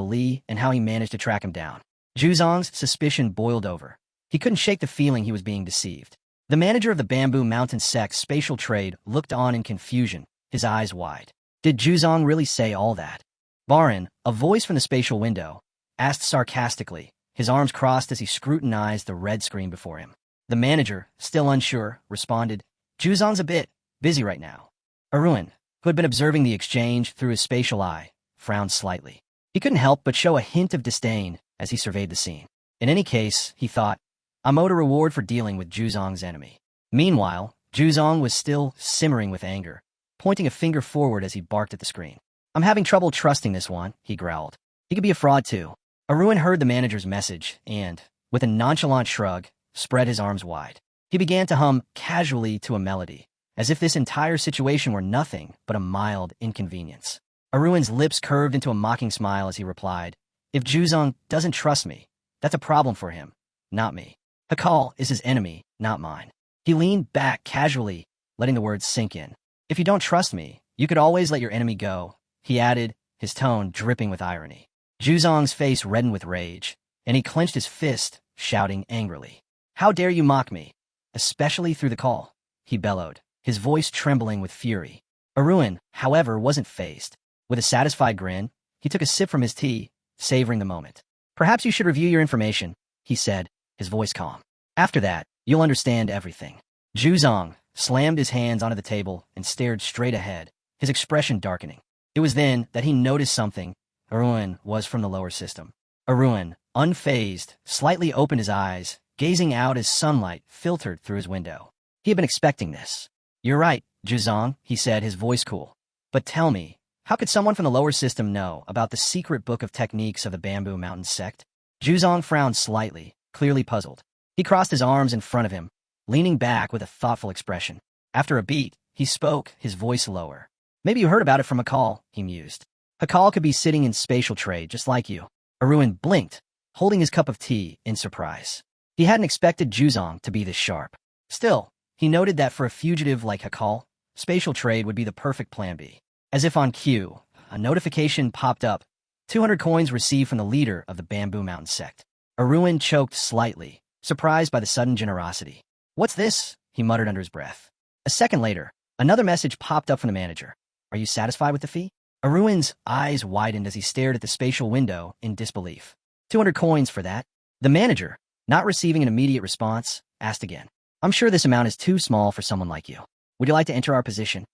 Speaker 1: Lee and how he managed to track him down. Juzong's suspicion boiled over. He couldn't shake the feeling he was being deceived. The manager of the Bamboo Mountain sect's spatial trade looked on in confusion, his eyes wide. Did Juzong really say all that? Barin, a voice from the spatial window, asked sarcastically, his arms crossed as he scrutinized the red screen before him. The manager, still unsure, responded, "Juzong's a bit busy right now." Aruin, who had been observing the exchange through his spatial eye, frowned slightly. He couldn't help but show a hint of disdain as he surveyed the scene. In any case, he thought, I'm owed a reward for dealing with Juzong's enemy. Meanwhile, Juzong was still simmering with anger, pointing a finger forward as he barked at the screen. "I'm having trouble trusting this one," he growled. "He could be a fraud too." Aruin heard the manager's message and, with a nonchalant shrug, spread his arms wide. He began to hum casually to a melody, as if this entire situation were nothing but a mild inconvenience. Aruin's lips curved into a mocking smile as he replied, "If Juzong doesn't trust me, that's a problem for him, not me. Hakal is his enemy, not mine." He leaned back casually, letting the words sink in. "If you don't trust me, you could always let your enemy go," he added, his tone dripping with irony. Juzong's face reddened with rage, and he clenched his fist, shouting angrily. "How dare you mock me? Especially through the call," he bellowed, his voice trembling with fury. Aruin, however, wasn't fazed. With a satisfied grin, he took a sip from his tea, savoring the moment. "Perhaps you should review your information," he said, his voice calm. "After that, you'll understand everything." Juzong, slammed his hands onto the table, and stared straight ahead, his expression darkening. It was then that he noticed something. Aruin was from the lower system. Aruin, unfazed, slightly opened his eyes, gazing out as sunlight filtered through his window. He had been expecting this. "You're right, Zhuzong," he said, his voice cool. "But tell me, how could someone from the lower system know about the secret book of techniques of the Bamboo Mountain sect?" Zhuzong frowned slightly, clearly puzzled. He crossed his arms in front of him, leaning back with a thoughtful expression. After a beat, he spoke, his voice lower. "Maybe you heard about it from Hakal," he mused. "Hakal could be sitting in spatial trade just like you." Aruin blinked, holding his cup of tea in surprise. He hadn't expected Zhuzong to be this sharp. Still, he noted that for a fugitive like Hakal, spatial trade would be the perfect plan B. As if on cue, a notification popped up. 200 coins received from the leader of the Bamboo Mountain sect. Aruin choked slightly, surprised by the sudden generosity. "What's this?" he muttered under his breath. A second later, another message popped up from the manager. "Are you satisfied with the fee?" Aruin's eyes widened as he stared at the spatial window in disbelief. 200 coins for that? The manager, not receiving an immediate response, asked again. "I'm sure this amount is too small for someone like you. Would you like to enter our position?"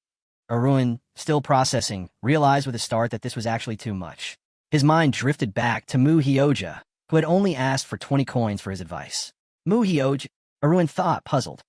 Speaker 1: Aruin, still processing, realized with a start that this was actually too much. His mind drifted back to Mu Hioja, who had only asked for 20 coins for his advice. Mu Hioja, Aruin thought, puzzled.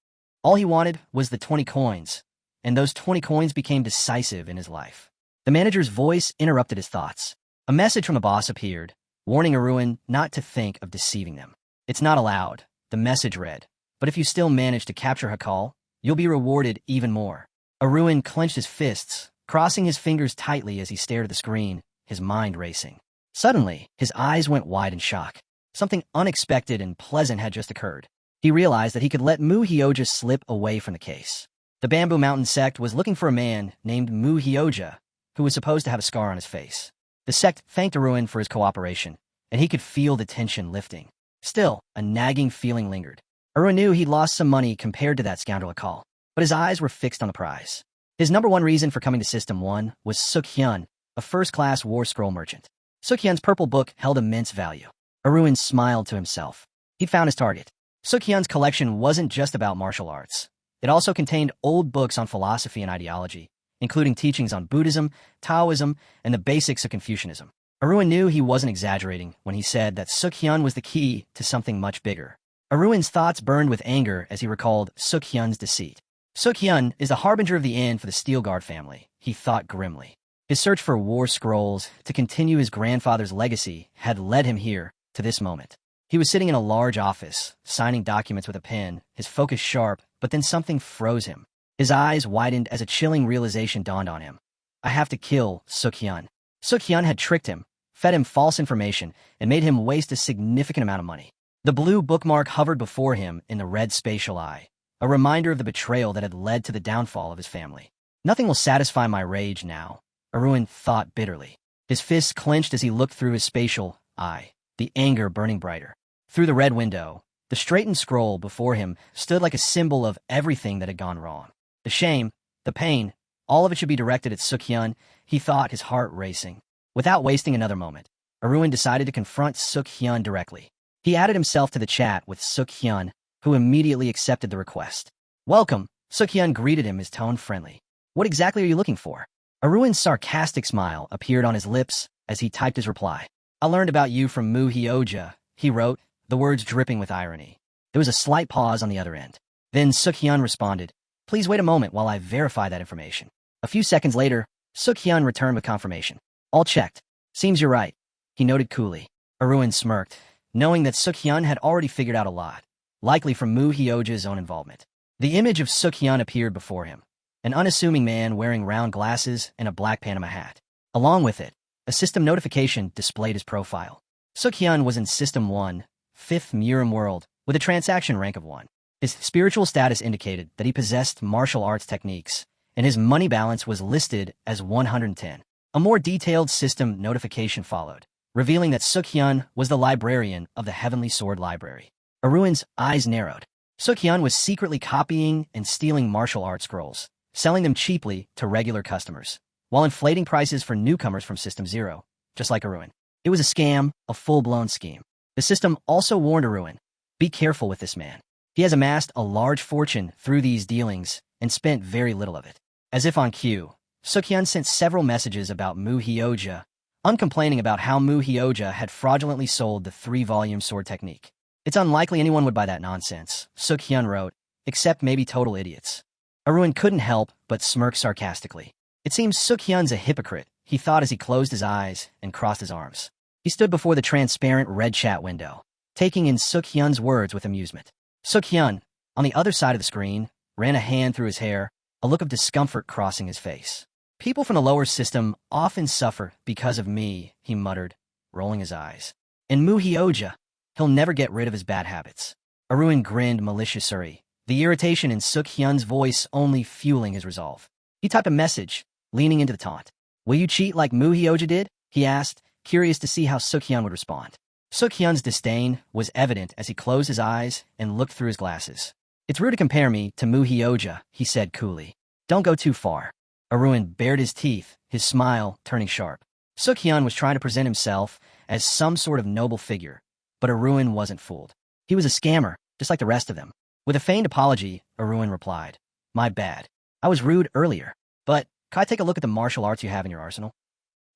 Speaker 1: All he wanted was the 20 coins, and those 20 coins became decisive in his life. The manager's voice interrupted his thoughts. A message from the boss appeared, warning Aruin not to think of deceiving them. "It's not allowed," the message read, "but if you still manage to capture Hakal, you'll be rewarded even more." Aruin clenched his fists, crossing his fingers tightly as he stared at the screen, his mind racing. Suddenly, his eyes went wide in shock. Something unexpected and pleasant had just occurred. He realized that he could let Mu Hioja slip away from the case. The Bamboo Mountain sect was looking for a man named Mu Hioja, who was supposed to have a scar on his face. The sect thanked Aruin for his cooperation, and he could feel the tension lifting. Still, a nagging feeling lingered. Aruin knew he'd lost some money compared to that scoundrel Hakal, but his eyes were fixed on the prize. His number one reason for coming to System 1 was Sukyan, a first-class war scroll merchant. Sukyan's purple book held immense value. Aruin smiled to himself. He'd found his target. Sukyan's collection wasn't just about martial arts. It also contained old books on philosophy and ideology, including teachings on Buddhism, Taoism, and the basics of Confucianism. Aruin knew he wasn't exaggerating when he said that Sukyan was the key to something much bigger. Aruin's thoughts burned with anger as he recalled Sukyan's deceit. Sukyan is the harbinger of the end for the Steelguard family, he thought grimly. His search for war scrolls to continue his grandfather's legacy had led him here, to this moment. He was sitting in a large office, signing documents with a pen, his focus sharp, but then something froze him. His eyes widened as a chilling realization dawned on him. I have to kill Sukyan. Sukyan had tricked him, fed him false information, and made him waste a significant amount of money. The blue bookmark hovered before him in the red spatial eye, a reminder of the betrayal that had led to the downfall of his family. Nothing will satisfy my rage now, Aruin thought bitterly. His fists clenched as he looked through his spatial eye, the anger burning brighter. Through the red window, the straightened scroll before him stood like a symbol of everything that had gone wrong. The shame, the pain, all of it should be directed at Sukyan, he thought, his heart racing. Without wasting another moment, Aruin decided to confront Sukyan directly. He added himself to the chat with Sukyan, who immediately accepted the request. "Welcome," Sukyan greeted him, his tone friendly. "What exactly are you looking for?" Aruin's sarcastic smile appeared on his lips as he typed his reply. "I learned about you from Mu Hioja," he wrote, the words dripping with irony. There was a slight pause on the other end. Then Sukyan responded, "Please wait a moment while I verify that information." A few seconds later, Sukyan returned with confirmation. "All checked. Seems you're right," he noted coolly. Aruin smirked, knowing that Sukyan had already figured out a lot, likely from Mu Hioja's own involvement. The image of Sukyan appeared before him, an unassuming man wearing round glasses and a black Panama hat. Along with it, a system notification displayed his profile. Sukyan was in System 1, 5th Murim world, with a transaction rank of 1. His spiritual status indicated that he possessed martial arts techniques, and his money balance was listed as 110. A more detailed system notification followed, revealing that Sukyan was the librarian of the Heavenly Sword Library. Aruin's eyes narrowed. Sukyan was secretly copying and stealing martial arts scrolls, selling them cheaply to regular customers, while inflating prices for newcomers from System 0, just like Aruin. It was a scam, a full-blown scheme. The system also warned Aruin, "Be careful with this man. He has amassed a large fortune through these dealings, and spent very little of it. As if on cue, Sukyan sent several messages about Mu Hioja, uncomplaining about how Mu Hioja had fraudulently sold the 3-volume sword technique. It's unlikely anyone would buy that nonsense, Sukyan wrote, except maybe total idiots. Aruin couldn't help but smirk sarcastically. It seems Sukyan's a hypocrite, he thought as he closed his eyes and crossed his arms. He stood before the transparent red chat window, taking in Sukyan's words with amusement. Sukyan, on the other side of the screen, ran a hand through his hair, a look of discomfort crossing his face. People from the lower system often suffer because of me, he muttered, rolling his eyes. In Mu Hioja, he'll never get rid of his bad habits. Aruin grinned maliciously, the irritation in Sukyan's voice only fueling his resolve. He typed a message, leaning into the taunt. Will you cheat like Mu Hioja did? He asked, curious to see how Sukyan would respond. Sukyan's disdain was evident as he closed his eyes and looked through his glasses. It's rude to compare me to Mu Hioja, he said coolly. Don't go too far. Aruin bared his teeth, his smile turning sharp. Sukyan was trying to present himself as some sort of noble figure, but Aruin wasn't fooled. He was a scammer, just like the rest of them. With a feigned apology, Aruin replied, My bad. I was rude earlier, but can I take a look at the martial arts you have in your arsenal?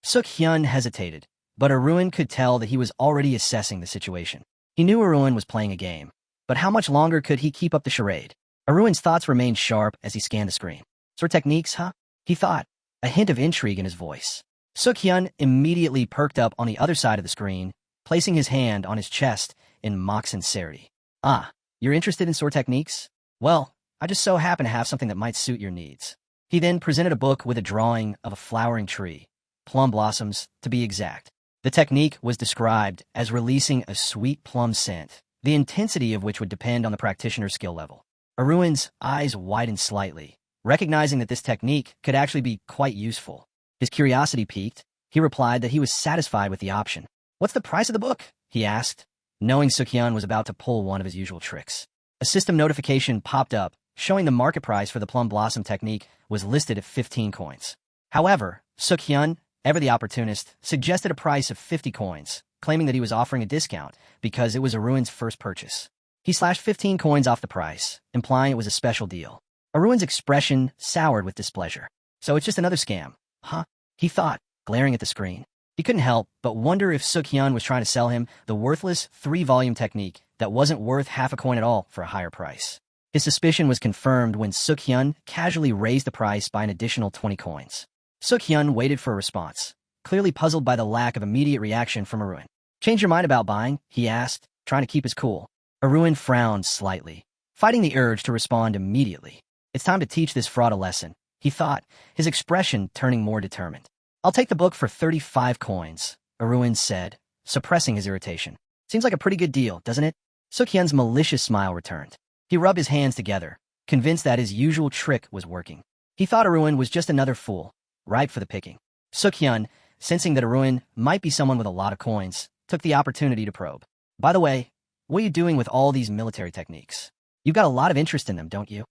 Speaker 1: Sukyan hesitated, but Aruin could tell that he was already assessing the situation. He knew Aruin was playing a game, but how much longer could he keep up the charade? Aruin's thoughts remained sharp as he scanned the screen. Sword techniques, huh? He thought, a hint of intrigue in his voice. Sukyan immediately perked up on the other side of the screen, placing his hand on his chest in mock sincerity. Ah, you're interested in sword techniques? Well, I just so happen to have something that might suit your needs. He then presented a book with a drawing of a flowering tree, plum blossoms, to be exact. The technique was described as releasing a sweet plum scent, the intensity of which would depend on the practitioner's skill level. Aruin's eyes widened slightly, recognizing that this technique could actually be quite useful. His curiosity piqued. He replied that he was satisfied with the option. What's the price of the book? He asked, knowing Sukyan was about to pull one of his usual tricks. A system notification popped up, showing the market price for the plum blossom technique was listed at 15 coins. However, Sukyan, ever the opportunist, suggested a price of 50 coins, claiming that he was offering a discount because it was Aruin's first purchase. He slashed 15 coins off the price, implying it was a special deal. Aruin's expression soured with displeasure. So it's just another scam, huh? He thought, glaring at the screen. He couldn't help but wonder if Sukyan was trying to sell him the worthless 3-volume technique that wasn't worth half a coin at all for a higher price. His suspicion was confirmed when Sukyan casually raised the price by an additional 20 coins. Sukyan waited for a response, clearly puzzled by the lack of immediate reaction from Aruin. Change your mind about buying? He asked, trying to keep his cool. Aruin frowned slightly, fighting the urge to respond immediately. It's time to teach this fraud a lesson, he thought, his expression turning more determined. I'll take the book for 35 coins, Aruin said, suppressing his irritation. Seems like a pretty good deal, doesn't it? Sukyan's malicious smile returned. He rubbed his hands together, convinced that his usual trick was working. He thought Aruin was just another fool, ripe for the picking. Sukyan, sensing that Aruin might be someone with a lot of coins, took the opportunity to probe. By the way, what are you doing with all these military techniques? You've got a lot of interest in them, don't you?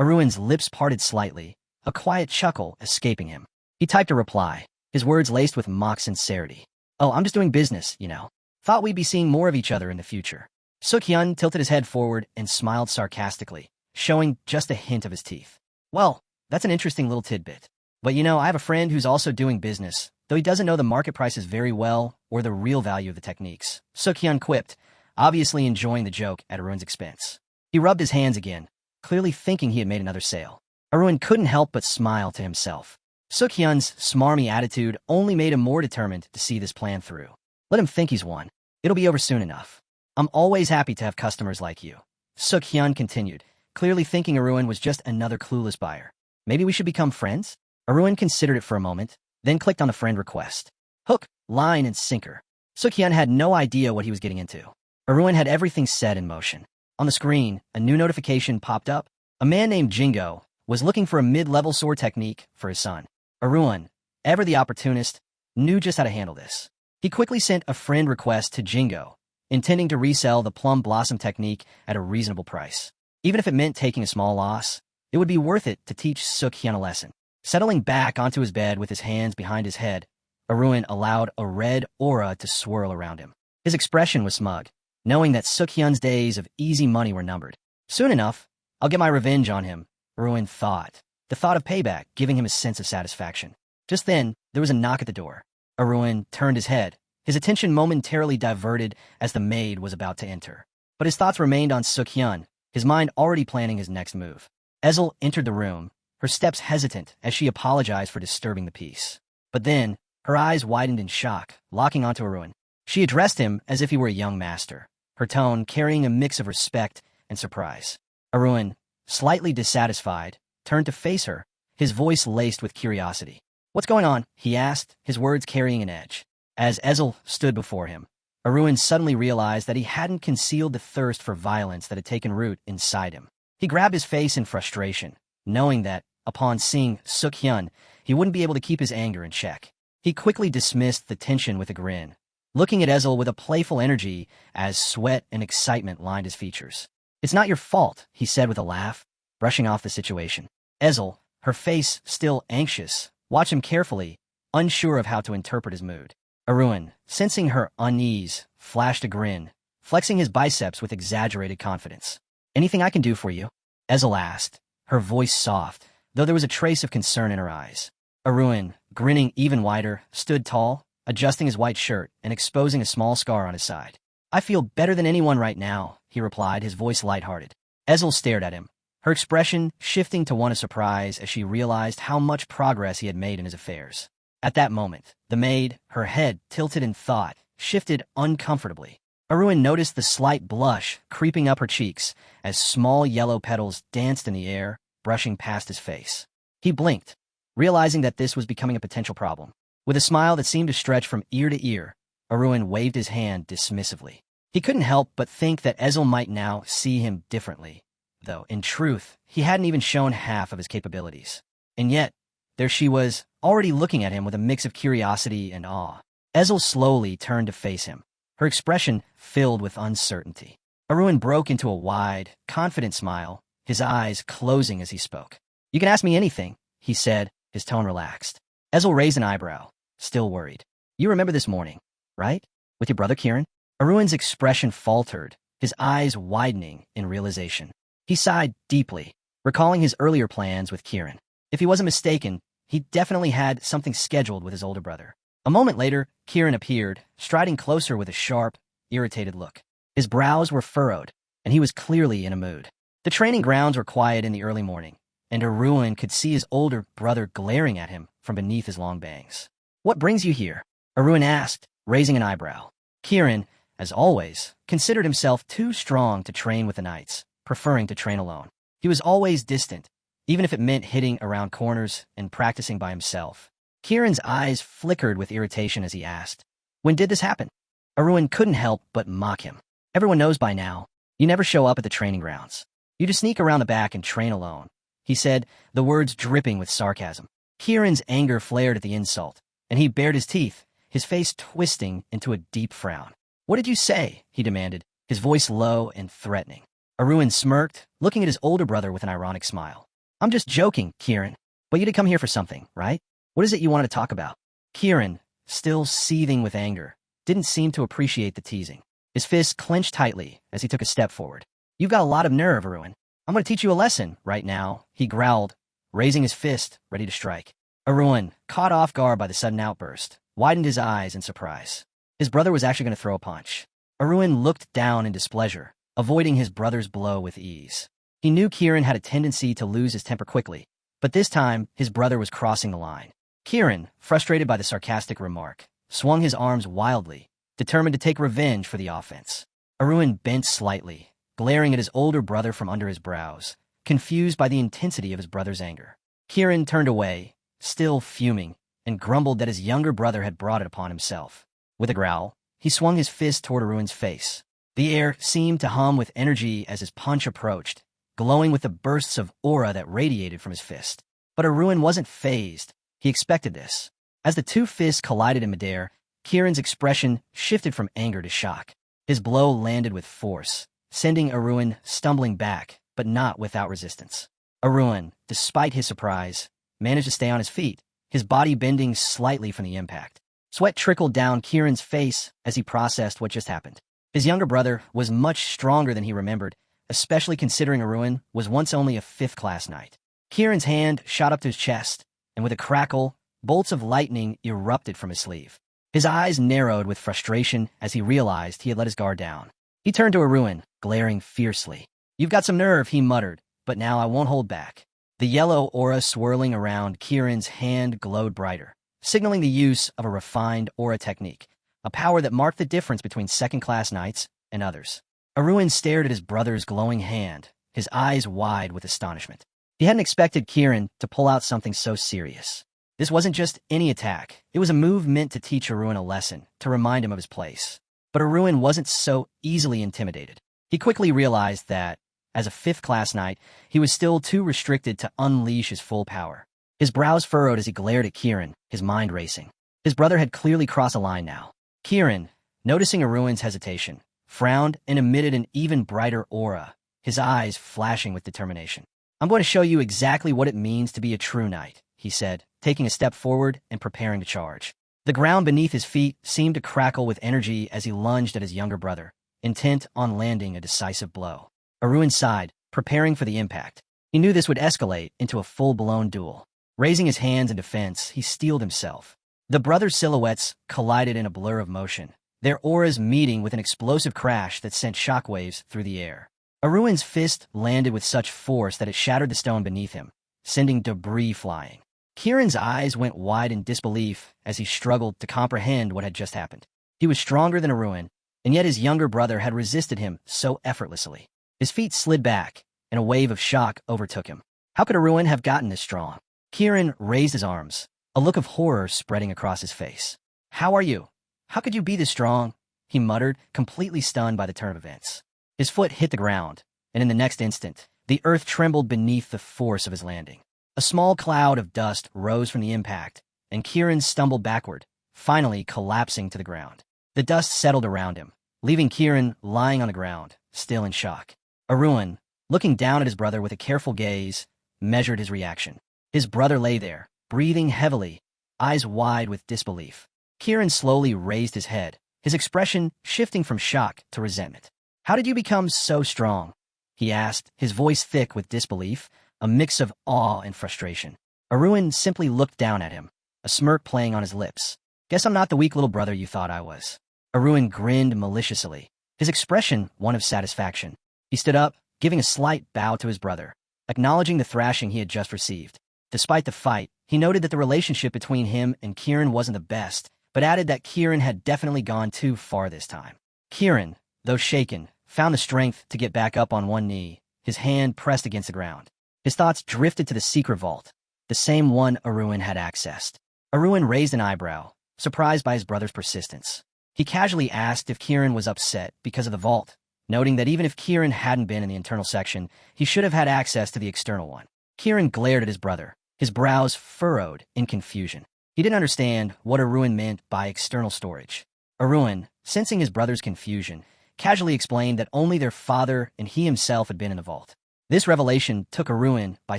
Speaker 1: Aruin's lips parted slightly, a quiet chuckle escaping him. He typed a reply, his words laced with mock sincerity. Oh, I'm just doing business, you know. Thought we'd be seeing more of each other in the future. Sukyan tilted his head forward and smiled sarcastically, showing just a hint of his teeth. Well, that's an interesting little tidbit. But you know, I have a friend who's also doing business, though he doesn't know the market prices very well or the real value of the techniques. Sukyan quipped, obviously enjoying the joke at Aruin's expense. He rubbed his hands again, clearly thinking he had made another sale. Aruin couldn't help but smile to himself. Sukyan's smarmy attitude only made him more determined to see this plan through. Let him think he's won. It'll be over soon enough. I'm always happy to have customers like you. Sukyan continued, clearly thinking Aruin was just another clueless buyer. Maybe we should become friends? Aruin considered it for a moment, then clicked on the friend request. Hook, line, and sinker. Sukyan had no idea what he was getting into. Aruin had everything set in motion. On the screen, a new notification popped up. A man named Jingo was looking for a mid-level sword technique for his son. Aruin, ever the opportunist, knew just how to handle this. He quickly sent a friend request to Jingo, intending to resell the plum blossom technique at a reasonable price. Even if it meant taking a small loss, it would be worth it to teach Sukyan a lesson. Settling back onto his bed with his hands behind his head, Aruin allowed a red aura to swirl around him. His expression was smug, knowing that Sukyan's days of easy money were numbered. Soon enough, I'll get my revenge on him, Aruin thought. The thought of payback giving him a sense of satisfaction. Just then, there was a knock at the door. Aruin turned his head, his attention momentarily diverted as the maid was about to enter. But his thoughts remained on Sukyan, his mind already planning his next move. Ezel entered the room, her steps hesitant as she apologized for disturbing the peace. But then, her eyes widened in shock, locking onto Aruin. She addressed him as if he were a young master, her tone carrying a mix of respect and surprise. Aruin, slightly dissatisfied, turned to face her, his voice laced with curiosity. "What's going on?" he asked, his words carrying an edge. As Ezel stood before him, Aruin suddenly realized that he hadn't concealed the thirst for violence that had taken root inside him. He grabbed his face in frustration, knowing that, upon seeing Sukyan, he wouldn't be able to keep his anger in check. He quickly dismissed the tension with a grin, looking at Ezel with a playful energy as sweat and excitement lined his features. "It's not your fault," he said with a laugh, brushing off the situation. Ezel, her face still anxious, watched him carefully, unsure of how to interpret his mood. Aruin, sensing her unease, flashed a grin, flexing his biceps with exaggerated confidence. "Anything I can do for you?" Ezel asked, her voice soft, though there was a trace of concern in her eyes. Aruin, grinning even wider, stood tall, adjusting his white shirt and exposing a small scar on his side. "I feel better than anyone right now," he replied, his voice lighthearted. Ezel stared at him, her expression shifting to one of surprise as she realized how much progress he had made in his affairs. At that moment, the maid, her head tilted in thought, shifted uncomfortably. Aruin noticed the slight blush creeping up her cheeks as small yellow petals danced in the air, brushing past his face. He blinked, realizing that this was becoming a potential problem. With a smile that seemed to stretch from ear to ear, Aruin waved his hand dismissively. He couldn't help but think that Ezel might now see him differently, though, in truth, he hadn't even shown half of his capabilities. And yet, there she was, already looking at him with a mix of curiosity and awe. Ezel slowly turned to face him, her expression filled with uncertainty. Aruin broke into a wide, confident smile, his eyes closing as he spoke. "You can ask me anything," he said, his tone relaxed. Ezel raised an eyebrow, still worried. "You remember this morning, right? With your brother Kieran?" Aruin's expression faltered, his eyes widening in realization. He sighed deeply, recalling his earlier plans with Kieran. If he wasn't mistaken, he definitely had something scheduled with his older brother. A moment later, Kieran appeared, striding closer with a sharp, irritated look. His brows were furrowed, and he was clearly in a mood. The training grounds were quiet in the early morning, and Aruin could see his older brother glaring at him from beneath his long bangs. "What brings you here?" Aruin asked, raising an eyebrow. Kieran, as always, considered himself too strong to train with the knights, preferring to train alone. He was always distant, even if it meant hitting around corners and practicing by himself. Kieran's eyes flickered with irritation as he asked, "When did this happen?" Aruin couldn't help but mock him. "Everyone knows by now. You never show up at the training grounds. You just sneak around the back and train alone," he said, the words dripping with sarcasm. Kieran's anger flared at the insult, and he bared his teeth, his face twisting into a deep frown. "What did you say?" he demanded, his voice low and threatening. Aruin smirked, looking at his older brother with an ironic smile. "I'm just joking, Kieran. But you did come here for something, right? What is it you wanted to talk about?" Kieran, still seething with anger, didn't seem to appreciate the teasing. His fists clenched tightly as he took a step forward. "You've got a lot of nerve, Aruin. I'm going to teach you a lesson right now," he growled, raising his fist, ready to strike. Aruin, caught off guard by the sudden outburst, widened his eyes in surprise. His brother was actually going to throw a punch. Aruin looked down in displeasure, avoiding his brother's blow with ease. He knew Kieran had a tendency to lose his temper quickly, but this time his brother was crossing the line. Kieran, frustrated by the sarcastic remark, swung his arms wildly, determined to take revenge for the offense. Aruin bent slightly, glaring at his older brother from under his brows, confused by the intensity of his brother's anger. Kieran turned away, still fuming, and grumbled that his younger brother had brought it upon himself. With a growl, he swung his fist toward Aruin's face. The air seemed to hum with energy as his punch approached, glowing with the bursts of aura that radiated from his fist. But Aruin wasn't fazed. He expected this. As the two fists collided in midair, Kieran's expression shifted from anger to shock. His blow landed with force, sending Aruin stumbling back, but not without resistance. Aruin, despite his surprise, managed to stay on his feet, his body bending slightly from the impact. Sweat trickled down Kieran's face as he processed what just happened. His younger brother was much stronger than he remembered, especially considering Aruin was once only a fifth-class knight. Kieran's hand shot up to his chest, and with a crackle, bolts of lightning erupted from his sleeve. His eyes narrowed with frustration as he realized he had let his guard down. He turned to Aruin, glaring fiercely. "You've got some nerve," he muttered, "but now I won't hold back." The yellow aura swirling around Kieran's hand glowed brighter, signaling the use of a refined aura technique, a power that marked the difference between second-class knights and others. Aruin stared at his brother's glowing hand, his eyes wide with astonishment. He hadn't expected Kieran to pull out something so serious. This wasn't just any attack. It was a move meant to teach Aruin a lesson, to remind him of his place. But Aruin wasn't so easily intimidated. He quickly realized that, as a fifth-class knight, he was still too restricted to unleash his full power. His brows furrowed as he glared at Kieran, his mind racing. His brother had clearly crossed a line now. Kieran, noticing Aruin's hesitation, frowned and emitted an even brighter aura, his eyes flashing with determination. "I'm going to show you exactly what it means to be a true knight," he said, taking a step forward and preparing to charge. The ground beneath his feet seemed to crackle with energy as he lunged at his younger brother, intent on landing a decisive blow. Aruin sighed, preparing for the impact. He knew this would escalate into a full-blown duel. Raising his hands in defense, he steeled himself. The brothers' silhouettes collided in a blur of motion, their auras meeting with an explosive crash that sent shockwaves through the air. Aruin's fist landed with such force that it shattered the stone beneath him, sending debris flying. Kieran's eyes went wide in disbelief as he struggled to comprehend what had just happened. He was stronger than Aruin, and yet his younger brother had resisted him so effortlessly. His feet slid back, and a wave of shock overtook him. How could Aruin have gotten this strong? Kieran raised his arms, a look of horror spreading across his face. "How are you? How could you be this strong?" he muttered, completely stunned by the turn of events. His foot hit the ground, and in the next instant, the earth trembled beneath the force of his landing. A small cloud of dust rose from the impact, and Kieran stumbled backward, finally collapsing to the ground. The dust settled around him, leaving Kieran lying on the ground, still in shock. Aruin, looking down at his brother with a careful gaze, measured his reaction. His brother lay there, breathing heavily, eyes wide with disbelief. Kieran slowly raised his head, his expression shifting from shock to resentment. "How did you become so strong?" he asked, his voice thick with disbelief, a mix of awe and frustration. Aruin simply looked down at him, a smirk playing on his lips. "Guess I'm not the weak little brother you thought I was." Aruin grinned maliciously, his expression one of satisfaction. He stood up, giving a slight bow to his brother, acknowledging the thrashing he had just received. Despite the fight, he noted that the relationship between him and Kieran wasn't the best, but added that Kieran had definitely gone too far this time. Kieran, though shaken, found the strength to get back up on one knee, his hand pressed against the ground. His thoughts drifted to the secret vault, the same one Aruin had accessed. Aruin raised an eyebrow, surprised by his brother's persistence. He casually asked if Kieran was upset because of the vault, noting that even if Kieran hadn't been in the internal section, he should have had access to the external one. Kieran glared at his brother, his brows furrowed in confusion. He didn't understand what Aruin meant by external storage. Aruin, sensing his brother's confusion, casually explained that only their father and he himself had been in the vault. This revelation took Aruin by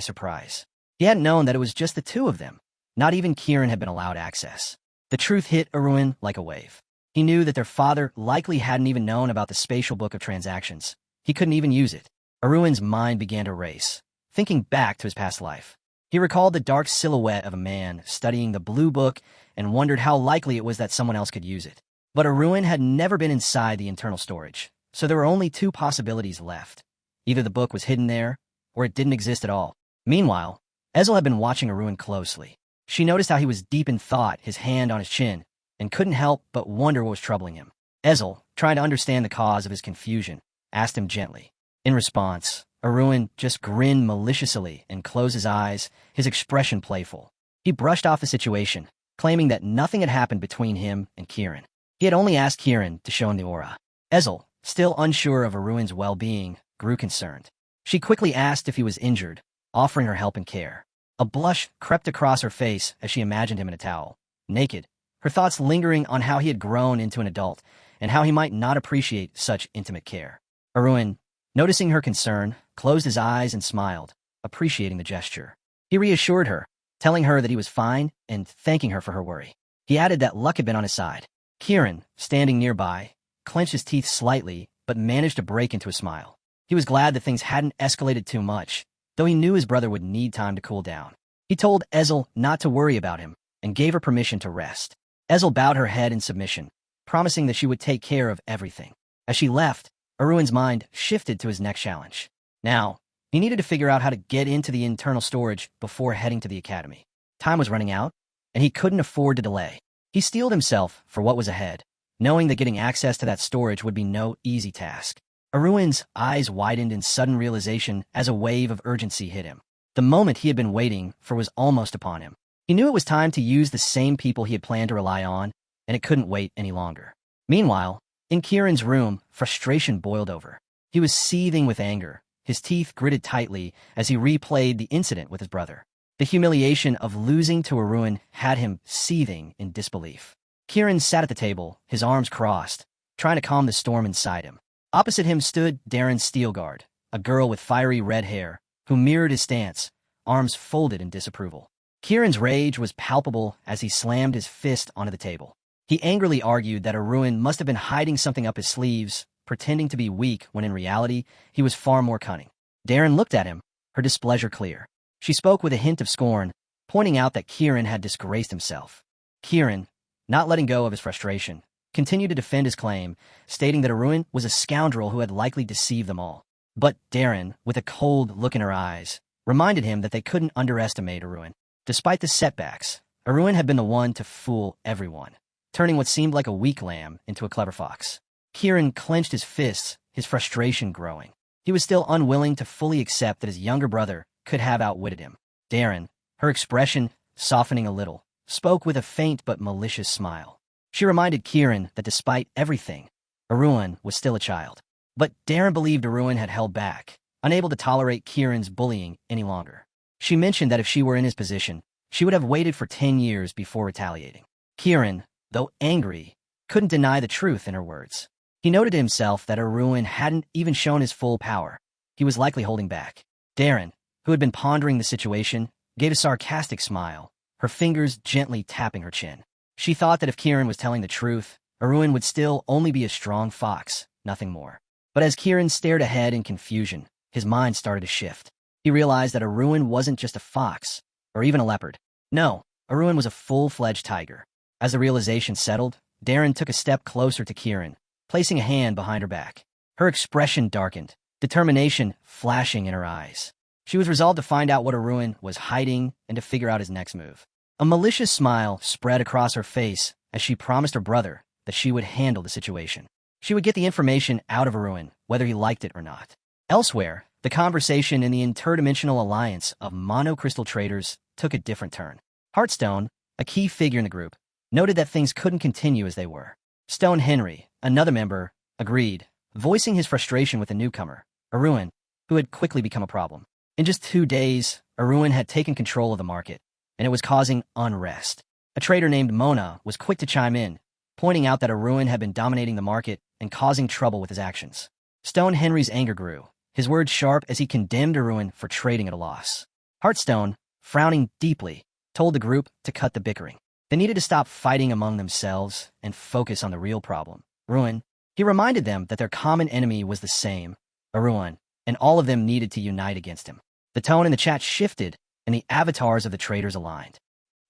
Speaker 1: surprise. He hadn't known that it was just the two of them. Not even Kieran had been allowed access. The truth hit Aruin like a wave. He knew that their father likely hadn't even known about the spatial book of transactions. He couldn't even use it. Aruin's mind began to race, thinking back to his past life. He recalled the dark silhouette of a man studying the blue book and wondered how likely it was that someone else could use it. But Aruin had never been inside the internal storage, so there were only two possibilities left. Either the book was hidden there, or it didn't exist at all. Meanwhile, Ezel had been watching Aruin closely. She noticed how he was deep in thought, his hand on his chin, and couldn't help but wonder what was troubling him. Ezel, trying to understand the cause of his confusion, asked him gently. In response, Aruin just grinned maliciously and closed his eyes, his expression playful. He brushed off the situation, claiming that nothing had happened between him and Kieran. He had only asked Kieran to show him the aura. Ezel, still unsure of Aruin's well-being, grew concerned. She quickly asked if he was injured, offering her help and care. A blush crept across her face as she imagined him in a towel, naked, her thoughts lingering on how he had grown into an adult and how he might not appreciate such intimate care. Aruin, noticing her concern, closed his eyes and smiled, appreciating the gesture. He reassured her, telling her that he was fine and thanking her for her worry. He added that luck had been on his side. Kieran, standing nearby, clenched his teeth slightly but managed to break into a smile. He was glad that things hadn't escalated too much, though he knew his brother would need time to cool down. He told Ezel not to worry about him and gave her permission to rest. Ezel bowed her head in submission, promising that she would take care of everything. As she left, Aruin's mind shifted to his next challenge. Now, he needed to figure out how to get into the internal storage before heading to the academy. Time was running out, and he couldn't afford to delay. He steeled himself for what was ahead, knowing that getting access to that storage would be no easy task. Aruin's eyes widened in sudden realization as a wave of urgency hit him. The moment he had been waiting for was almost upon him. He knew it was time to use the same people he had planned to rely on, and it couldn't wait any longer. Meanwhile, in Kieran's room, frustration boiled over. He was seething with anger, his teeth gritted tightly as he replayed the incident with his brother. The humiliation of losing to Aruin had him seething in disbelief. Kieran sat at the table, his arms crossed, trying to calm the storm inside him. Opposite him stood Darren Steelguard, a girl with fiery red hair, who mirrored his stance, arms folded in disapproval. Kieran's rage was palpable as he slammed his fist onto the table. He angrily argued that Aruin must have been hiding something up his sleeves, pretending to be weak when in reality he was far more cunning. Darren looked at him, her displeasure clear. She spoke with a hint of scorn, pointing out that Kieran had disgraced himself. Kieran, not letting go of his frustration, continued to defend his claim, stating that Aruin was a scoundrel who had likely deceived them all. But Darren, with a cold look in her eyes, reminded him that they couldn't underestimate Aruin. Despite the setbacks, Aruin had been the one to fool everyone, turning what seemed like a weak lamb into a clever fox. Kieran clenched his fists, his frustration growing. He was still unwilling to fully accept that his younger brother could have outwitted him. Darren, her expression softening a little, spoke with a faint but malicious smile. She reminded Kieran that despite everything, Aruin was still a child. But Darren believed Aruin had held back, unable to tolerate Kieran's bullying any longer. She mentioned that if she were in his position, she would have waited for 10 years before retaliating. Kieran, though angry, couldn't deny the truth in her words. He noted to himself that Aruin hadn't even shown his full power. He was likely holding back. Darren, who had been pondering the situation, gave a sarcastic smile, her fingers gently tapping her chin. She thought that if Kieran was telling the truth, Aruin would still only be a strong fox, nothing more. But as Kieran stared ahead in confusion, his mind started to shift. He realized that Aruin wasn't just a fox, or even a leopard. No, Aruin was a full-fledged tiger. As the realization settled, Darren took a step closer to Kieran, placing a hand behind her back. Her expression darkened, determination flashing in her eyes. She was resolved to find out what Aruin was hiding and to figure out his next move. A malicious smile spread across her face as she promised her brother that she would handle the situation. She would get the information out of Aruin, whether he liked it or not. Elsewhere, the conversation in the Interdimensional alliance of monocrystal traders took a different turn. Heartstone, a key figure in the group, noted that things couldn't continue as they were. Stone Henry, another member, agreed, voicing his frustration with the newcomer, Aruin, who had quickly become a problem. In just 2 days, Aruin had taken control of the market, and it was causing unrest. A trader named Mona was quick to chime in, pointing out that Aruin had been dominating the market and causing trouble with his actions. Stone Henry's anger grew, his words sharp as he condemned Aruin for trading at a loss. Heartstone, frowning deeply, told the group to cut the bickering. They needed to stop fighting among themselves and focus on the real problem, Aruin. He reminded them that their common enemy was the same, Aruin, and all of them needed to unite against him. The tone in the chat shifted, and the avatars of the traders aligned.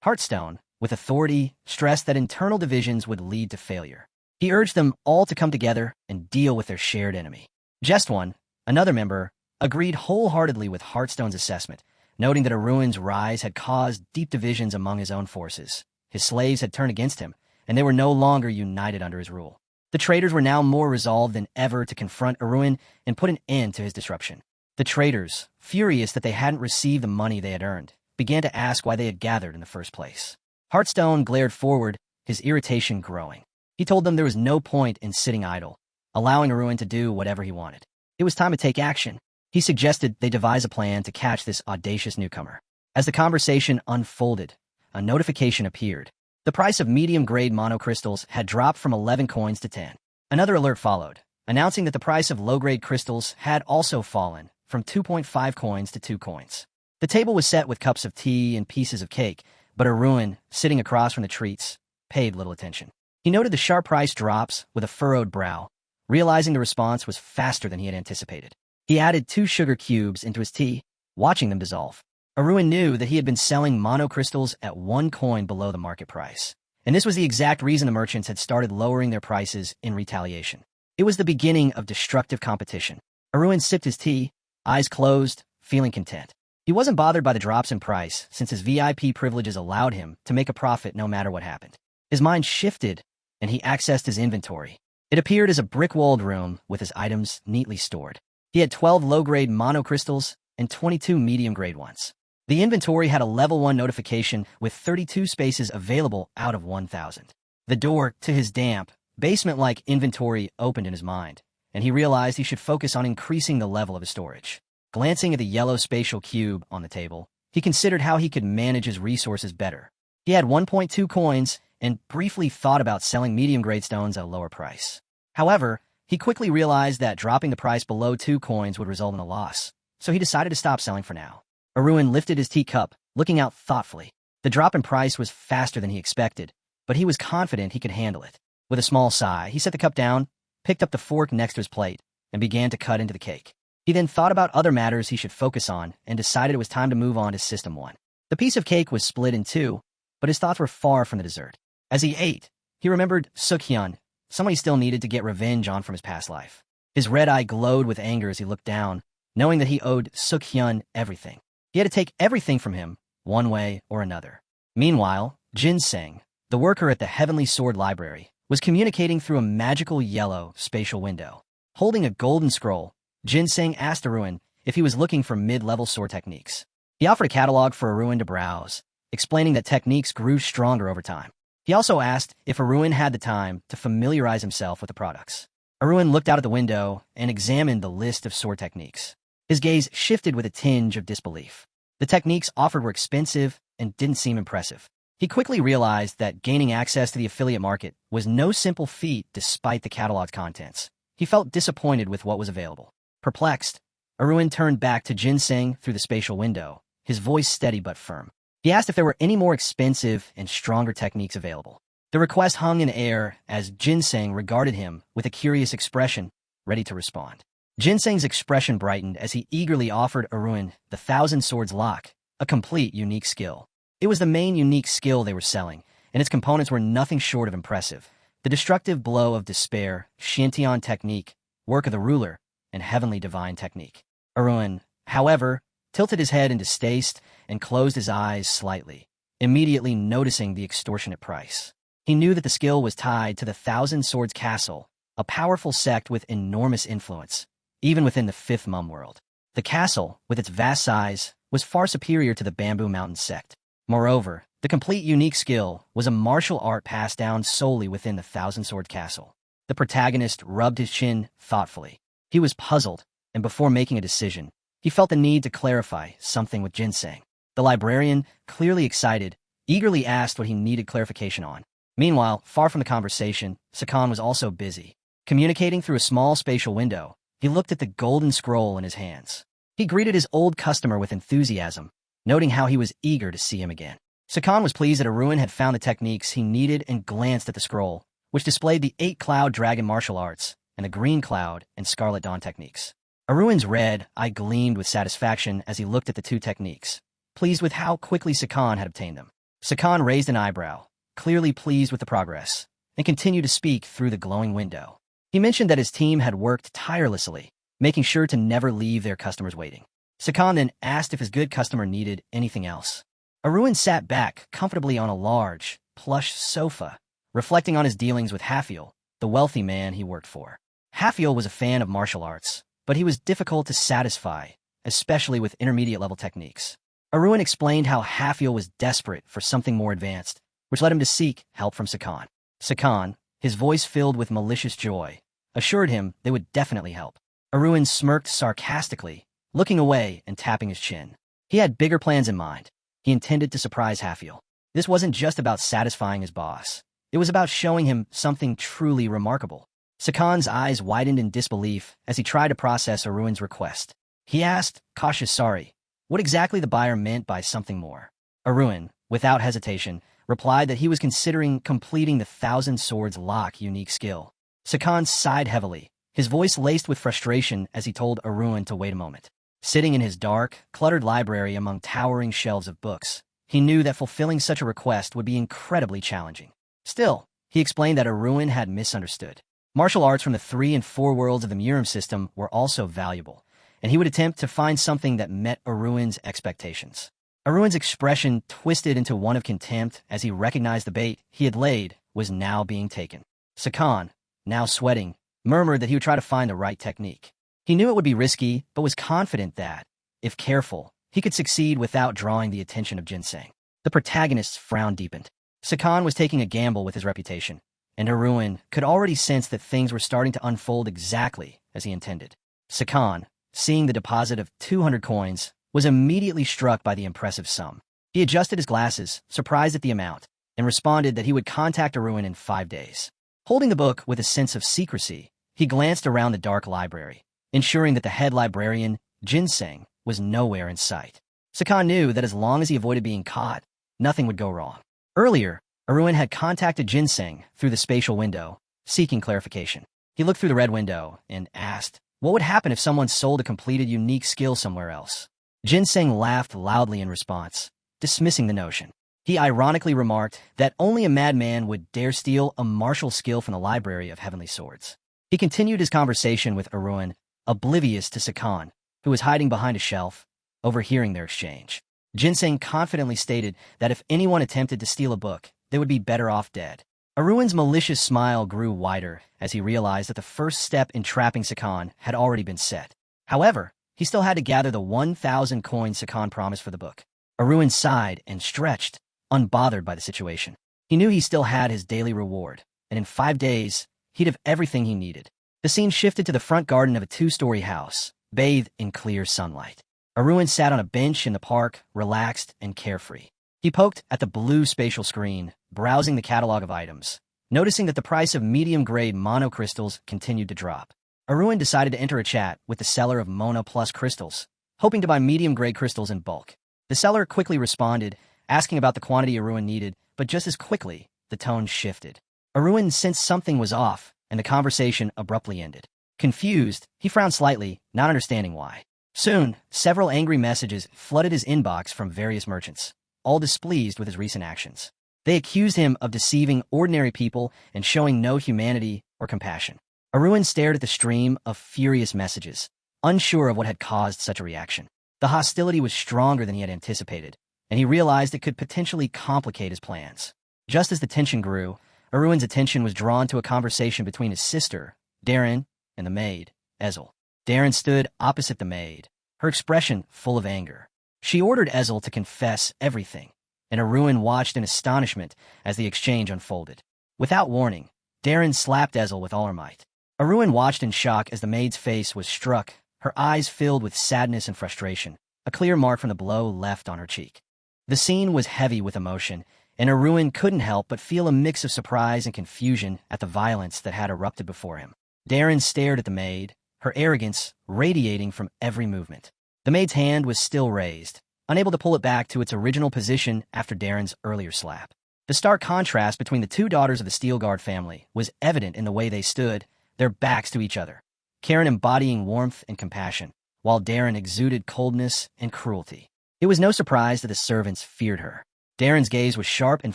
Speaker 1: Heartstone, with authority, stressed that internal divisions would lead to failure. He urged them all to come together and deal with their shared enemy. Just One, another member, agreed wholeheartedly with Heartstone's assessment, noting that Aruin's rise had caused deep divisions among his own forces. His slaves had turned against him, and they were no longer united under his rule. The traders were now more resolved than ever to confront Aruin and put an end to his disruption. The traders, furious that they hadn't received the money they had earned, began to ask why they had gathered in the first place. Heartstone glared forward, his irritation growing. He told them there was no point in sitting idle, allowing Aruin to do whatever he wanted. It was time to take action. He suggested they devise a plan to catch this audacious newcomer. As the conversation unfolded, a notification appeared. The price of medium-grade monocrystals had dropped from 11 coins to 10. Another alert followed, announcing that the price of low-grade crystals had also fallen from 2.5 coins to 2 coins. The table was set with cups of tea and pieces of cake, but Aruin, sitting across from the treats, paid little attention. He noted the sharp price drops with a furrowed brow, realizing the response was faster than he had anticipated. He added 2 sugar cubes into his tea, watching them dissolve. Aruin knew that he had been selling monocrystals at 1 coin below the market price. And this was the exact reason the merchants had started lowering their prices in retaliation. It was the beginning of destructive competition. Aruin sipped his tea, eyes closed, feeling content. He wasn't bothered by the drops in price, since his VIP privileges allowed him to make a profit no matter what happened. His mind shifted, and he accessed his inventory. It appeared as a brick-walled room with his items neatly stored. He had 12 low-grade monocrystals and 22 medium-grade ones. The inventory had a level 1 notification with 32 spaces available out of 1,000. The door to his damp, basement-like inventory opened in his mind, and he realized he should focus on increasing the level of his storage. Glancing at the yellow spatial cube on the table, he considered how he could manage his resources better. He had 1.2 coins and briefly thought about selling medium-grade stones at a lower price. However, he quickly realized that dropping the price below 2 coins would result in a loss, so he decided to stop selling for now. Aruin lifted his teacup, looking out thoughtfully. The drop in price was faster than he expected, but he was confident he could handle it. With a small sigh, he set the cup down, picked up the fork next to his plate, and began to cut into the cake. He then thought about other matters he should focus on and decided it was time to move on to System 1. The piece of cake was split in two, but his thoughts were far from the dessert. As he ate, he remembered Sukyan, someone he still needed to get revenge on from his past life. His red eye glowed with anger as he looked down, knowing that he owed Sukyan everything. He had to take everything from him, one way or another. Meanwhile, Ginseng, the worker at the Heavenly Sword Library, was communicating through a magical yellow spatial window. Holding a golden scroll, Ginseng asked Aruin if he was looking for mid-level sword techniques. He offered a catalog for Aruin to browse, explaining that techniques grew stronger over time. He also asked if Aruin had the time to familiarize himself with the products. Aruin looked out at the window and examined the list of sword techniques. His gaze shifted with a tinge of disbelief. The techniques offered were expensive and didn't seem impressive. He quickly realized that gaining access to the affiliate market was no simple feat despite the catalog's contents. He felt disappointed with what was available. Perplexed, Aruin turned back to Ginseng through the spatial window, his voice steady but firm. He asked if there were any more expensive and stronger techniques available. The request hung in air as Ginseng regarded him with a curious expression, ready to respond. Ginseng's expression brightened as he eagerly offered Aruin the Thousand Swords Lock, a complete unique skill. It was the main unique skill they were selling, and its components were nothing short of impressive. The destructive blow of despair, Shintian technique, work of the ruler, and heavenly divine technique. Aruin, however, tilted his head in distaste and closed his eyes slightly, immediately noticing the extortionate price. He knew that the skill was tied to the Thousand Swords Castle, a powerful sect with enormous influence, even within the Fifth Mum world. The castle, with its vast size, was far superior to the Bamboo Mountain sect. Moreover, the complete unique skill was a martial art passed down solely within the Thousand Sword Castle. The protagonist rubbed his chin thoughtfully. He was puzzled, and before making a decision, he felt the need to clarify something with Ginseng. The librarian, clearly excited, eagerly asked what he needed clarification on. Meanwhile, far from the conversation, Sukyan was also busy. Communicating through a small spatial window, he looked at the golden scroll in his hands. He greeted his old customer with enthusiasm, noting how he was eager to see him again. Sukyan was pleased that Aruin had found the techniques he needed and glanced at the scroll, which displayed the 8-Cloud Dragon martial arts and the Green Cloud and Scarlet Dawn techniques. Aruin's red eye gleamed with satisfaction as he looked at the two techniques, pleased with how quickly Sukyan had obtained them. Sukyan raised an eyebrow, clearly pleased with the progress, and continued to speak through the glowing window. He mentioned that his team had worked tirelessly, making sure to never leave their customers waiting. Sukyan then asked if his good customer needed anything else. Aruin sat back comfortably on a large, plush sofa, reflecting on his dealings with Hafiel, the wealthy man he worked for. Hafiel was a fan of martial arts, but he was difficult to satisfy, especially with intermediate-level techniques. Aruin explained how Hafiel was desperate for something more advanced, which led him to seek help from Sukyan. Sukyan, his voice filled with malicious joy, assured him they would definitely help. Aruin smirked sarcastically, looking away and tapping his chin. He had bigger plans in mind. He intended to surprise Hafiel. This wasn't just about satisfying his boss. It was about showing him something truly remarkable. Sukyan's eyes widened in disbelief as he tried to process Aruin's request. He asked, cautious sorry, what exactly the buyer meant by something more. Aruin, without hesitation, replied that he was considering completing the Thousand Swords Lock unique skill. Sukyan sighed heavily, his voice laced with frustration as he told Aruin to wait a moment. Sitting in his dark, cluttered library among towering shelves of books, he knew that fulfilling such a request would be incredibly challenging. Still, he explained that Aruin had misunderstood. Martial arts from the 3 and 4 worlds of the Murim system were also valuable, and he would attempt to find something that met Aruin's expectations. Aruin's expression twisted into one of contempt as he recognized the bait he had laid was now being taken. Sukyan, now sweating, murmured that he would try to find the right technique. He knew it would be risky, but was confident that, if careful, he could succeed without drawing the attention of Ginseng. The protagonist's frown deepened. Sukyan was taking a gamble with his reputation, and Aruin could already sense that things were starting to unfold exactly as he intended. Sukyan, seeing the deposit of 200 coins, was immediately struck by the impressive sum. He adjusted his glasses, surprised at the amount, and responded that he would contact Aruin in 5 days. Holding the book with a sense of secrecy, he glanced around the dark library, ensuring that the head librarian, Ginseng, was nowhere in sight. Sukyan knew that as long as he avoided being caught, nothing would go wrong. Earlier, Aruin had contacted Ginseng through the spatial window, seeking clarification. He looked through the red window and asked, what would happen if someone sold a completed unique skill somewhere else? Ginseng laughed loudly in response, dismissing the notion. He ironically remarked that only a madman would dare steal a martial skill from the library of heavenly swords. He continued his conversation with Aruin, oblivious to Sukyan, who was hiding behind a shelf, overhearing their exchange. Ginseng confidently stated that if anyone attempted to steal a book, they would be better off dead. Aruin's malicious smile grew wider as he realized that the first step in trapping Sukyan had already been set. However, he still had to gather the 1,000 coins Sukyan promised for the book. Aruin sighed and stretched, unbothered by the situation. He knew he still had his daily reward, and in 5 days, he'd have everything he needed. The scene shifted to the front garden of a 2-story house, bathed in clear sunlight. Aruin sat on a bench in the park, relaxed and carefree. He poked at the blue spatial screen, browsing the catalog of items, noticing that the price of medium-grade mono crystals continued to drop. Aruin decided to enter a chat with the seller of Mono Plus crystals, hoping to buy medium-grade crystals in bulk. The seller quickly responded, asking about the quantity Aruin needed, but just as quickly, the tone shifted. Aruin sensed something was off, and the conversation abruptly ended. Confused, he frowned slightly, not understanding why. Soon, several angry messages flooded his inbox from various merchants, all displeased with his recent actions. They accused him of deceiving ordinary people and showing no humanity or compassion. Aruin stared at the stream of furious messages, unsure of what had caused such a reaction. The hostility was stronger than he had anticipated, and he realized it could potentially complicate his plans. Just as the tension grew, Aruin's attention was drawn to a conversation between his sister, Darren, and the maid, Ezel. Darren stood opposite the maid, her expression full of anger. She ordered Ezel to confess everything, and Aruin watched in astonishment as the exchange unfolded. Without warning, Darren slapped Ezel with all her might. Aruin watched in shock as the maid's face was struck, her eyes filled with sadness and frustration, a clear mark from the blow left on her cheek. The scene was heavy with emotion, and Aruin couldn't help but feel a mix of surprise and confusion at the violence that had erupted before him. Darren stared at the maid, her arrogance radiating from every movement. The maid's hand was still raised, unable to pull it back to its original position after Darren's earlier slap. The stark contrast between the 2 daughters of the Steel Guard family was evident in the way they stood, their backs to each other, Kieran embodying warmth and compassion, while Darren exuded coldness and cruelty. It was no surprise that the servants feared her. Darren's gaze was sharp and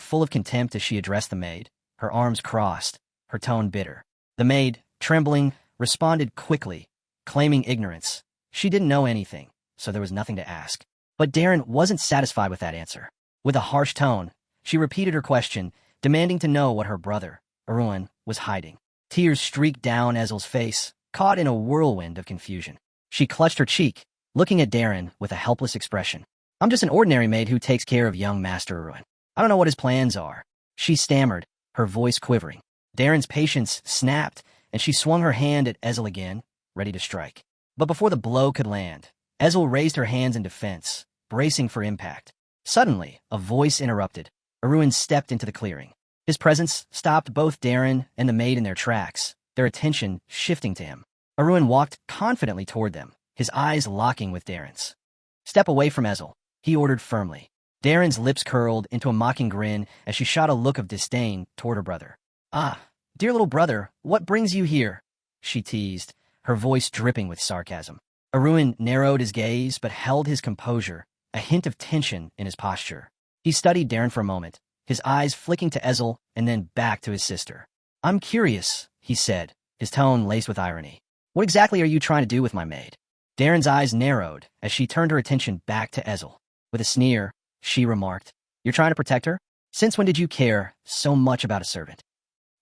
Speaker 1: full of contempt as she addressed the maid, her arms crossed, her tone bitter. The maid, trembling, responded quickly, claiming ignorance. She didn't know anything, so there was nothing to ask. But Darren wasn't satisfied with that answer. With a harsh tone, she repeated her question, demanding to know what her brother, Aruin, was hiding. Tears streaked down Ezel's face, caught in a whirlwind of confusion. She clutched her cheek, looking at Darren with a helpless expression. I'm just an ordinary maid who takes care of young Master Aruin. I don't know what his plans are. She stammered, her voice quivering. Darren's patience snapped, and she swung her hand at Ezel again, ready to strike. But before the blow could land, Ezel raised her hands in defense, bracing for impact. Suddenly, a voice interrupted. Aruin stepped into the clearing. His presence stopped both Darren and the maid in their tracks, their attention shifting to him. Aruin walked confidently toward them, his eyes locking with Darren's. Step away from Ezel, he ordered firmly. Darren's lips curled into a mocking grin as she shot a look of disdain toward her brother. Ah, dear little brother, what brings you here? She teased, her voice dripping with sarcasm. Aruin narrowed his gaze but held his composure, a hint of tension in his posture. He studied Darren for a moment, his eyes flicking to Ezel and then back to his sister. "I'm curious," he said, his tone laced with irony. "What exactly are you trying to do with my maid?" Darren's eyes narrowed as she turned her attention back to Ezel. With a sneer, she remarked, "You're trying to protect her? Since when did you care so much about a servant?"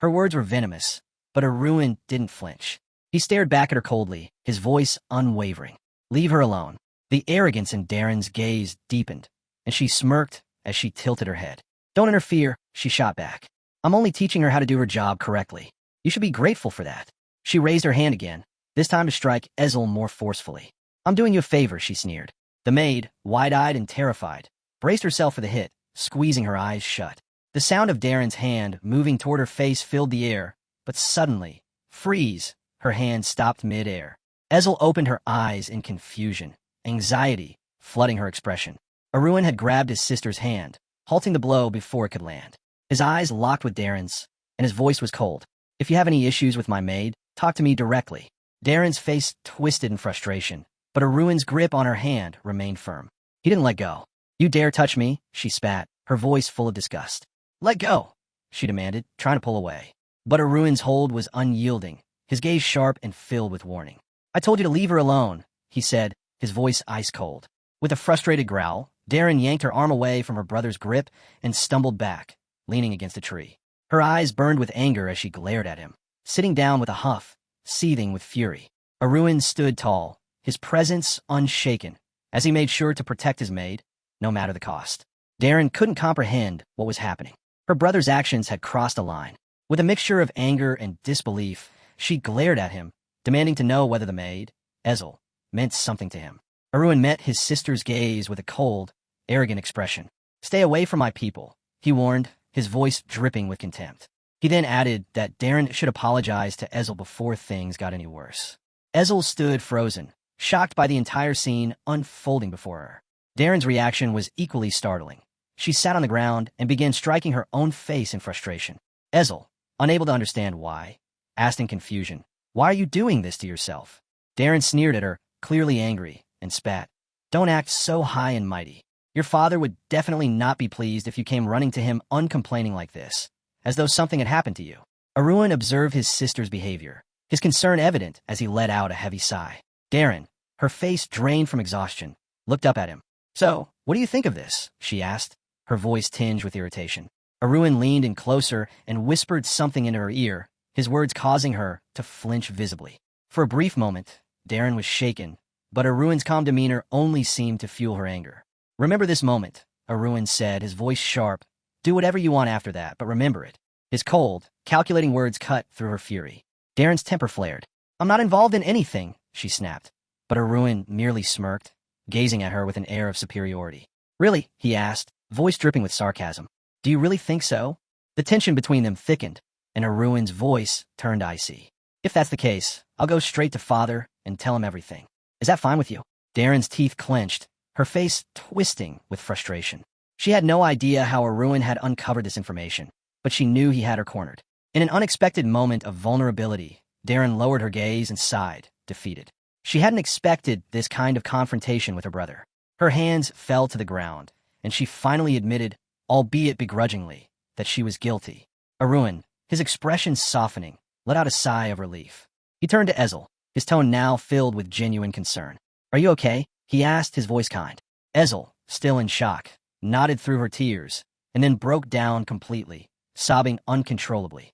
Speaker 1: Her words were venomous, but Aruin didn't flinch. He stared back at her coldly, his voice unwavering. "Leave her alone." The arrogance in Darren's gaze deepened, and she smirked as she tilted her head. "Don't interfere," she shot back. "I'm only teaching her how to do her job correctly. You should be grateful for that." She raised her hand again, this time to strike Ezel more forcefully. "I'm doing you a favor," she sneered. The maid, wide-eyed and terrified, braced herself for the hit, squeezing her eyes shut. The sound of Darren's hand moving toward her face filled the air, but suddenly, freeze, her hand stopped mid-air. Ezel opened her eyes in confusion, anxiety flooding her expression. Aruin had grabbed his sister's hand, halting the blow before it could land. His eyes locked with Darren's, and his voice was cold. "If you have any issues with my maid, talk to me directly." Darren's face twisted in frustration, but Aruin's grip on her hand remained firm. He didn't let go. "You dare touch me?" she spat, her voice full of disgust. "Let go," she demanded, trying to pull away. But Aruin's hold was unyielding, his gaze sharp and filled with warning. "I told you to leave her alone," he said, his voice ice-cold. With a frustrated growl, Darren yanked her arm away from her brother's grip and stumbled back, leaning against a tree. Her eyes burned with anger as she glared at him, sitting down with a huff, seething with fury. Aruin stood tall, his presence unshaken, as he made sure to protect his maid, no matter the cost. Darren couldn't comprehend what was happening. Her brother's actions had crossed a line. With a mixture of anger and disbelief, she glared at him, demanding to know whether the maid, Ezel, meant something to him. Aruin met his sister's gaze with a cold, arrogant expression. "Stay away from my people," he warned, his voice dripping with contempt. He then added that Darren should apologize to Ezel before things got any worse. Ezel stood frozen, shocked by the entire scene unfolding before her. Darren's reaction was equally startling. She sat on the ground and began striking her own face in frustration. Ezel, unable to understand why, asked in confusion, "Why are you doing this to yourself?" Darren sneered at her, clearly angry, and spat. "Don't act so high and mighty. Your father would definitely not be pleased if you came running to him uncomplaining like this, as though something had happened to you." Aruin observed his sister's behavior, his concern evident as he let out a heavy sigh. Darren, her face drained from exhaustion, looked up at him. "So, what do you think of this?" she asked, her voice tinged with irritation. Aruin leaned in closer and whispered something into her ear, his words causing her to flinch visibly. For a brief moment, Darren was shaken, but Aruin's calm demeanor only seemed to fuel her anger. "Remember this moment," Aruin said, his voice sharp. "Do whatever you want after that, but remember it." His cold, calculating words cut through her fury. Darren's temper flared. "I'm not involved in anything," she snapped. But Aruin merely smirked, gazing at her with an air of superiority. "Really?" he asked, voice dripping with sarcasm. "Do you really think so?" The tension between them thickened, and Aruin's voice turned icy. "If that's the case, I'll go straight to father and tell him everything. Is that fine with you?" Darren's teeth clenched, her face twisting with frustration. She had no idea how Aruin had uncovered this information, but she knew he had her cornered. In an unexpected moment of vulnerability, Darren lowered her gaze and sighed, defeated. She hadn't expected this kind of confrontation with her brother. Her hands fell to the ground, and she finally admitted, albeit begrudgingly, that she was guilty. Aruin, his expression softening, let out a sigh of relief. He turned to Ezel, his tone now filled with genuine concern. "Are you okay?" he asked, his voice kind. Ezel, still in shock, nodded through her tears, and then broke down completely, sobbing uncontrollably.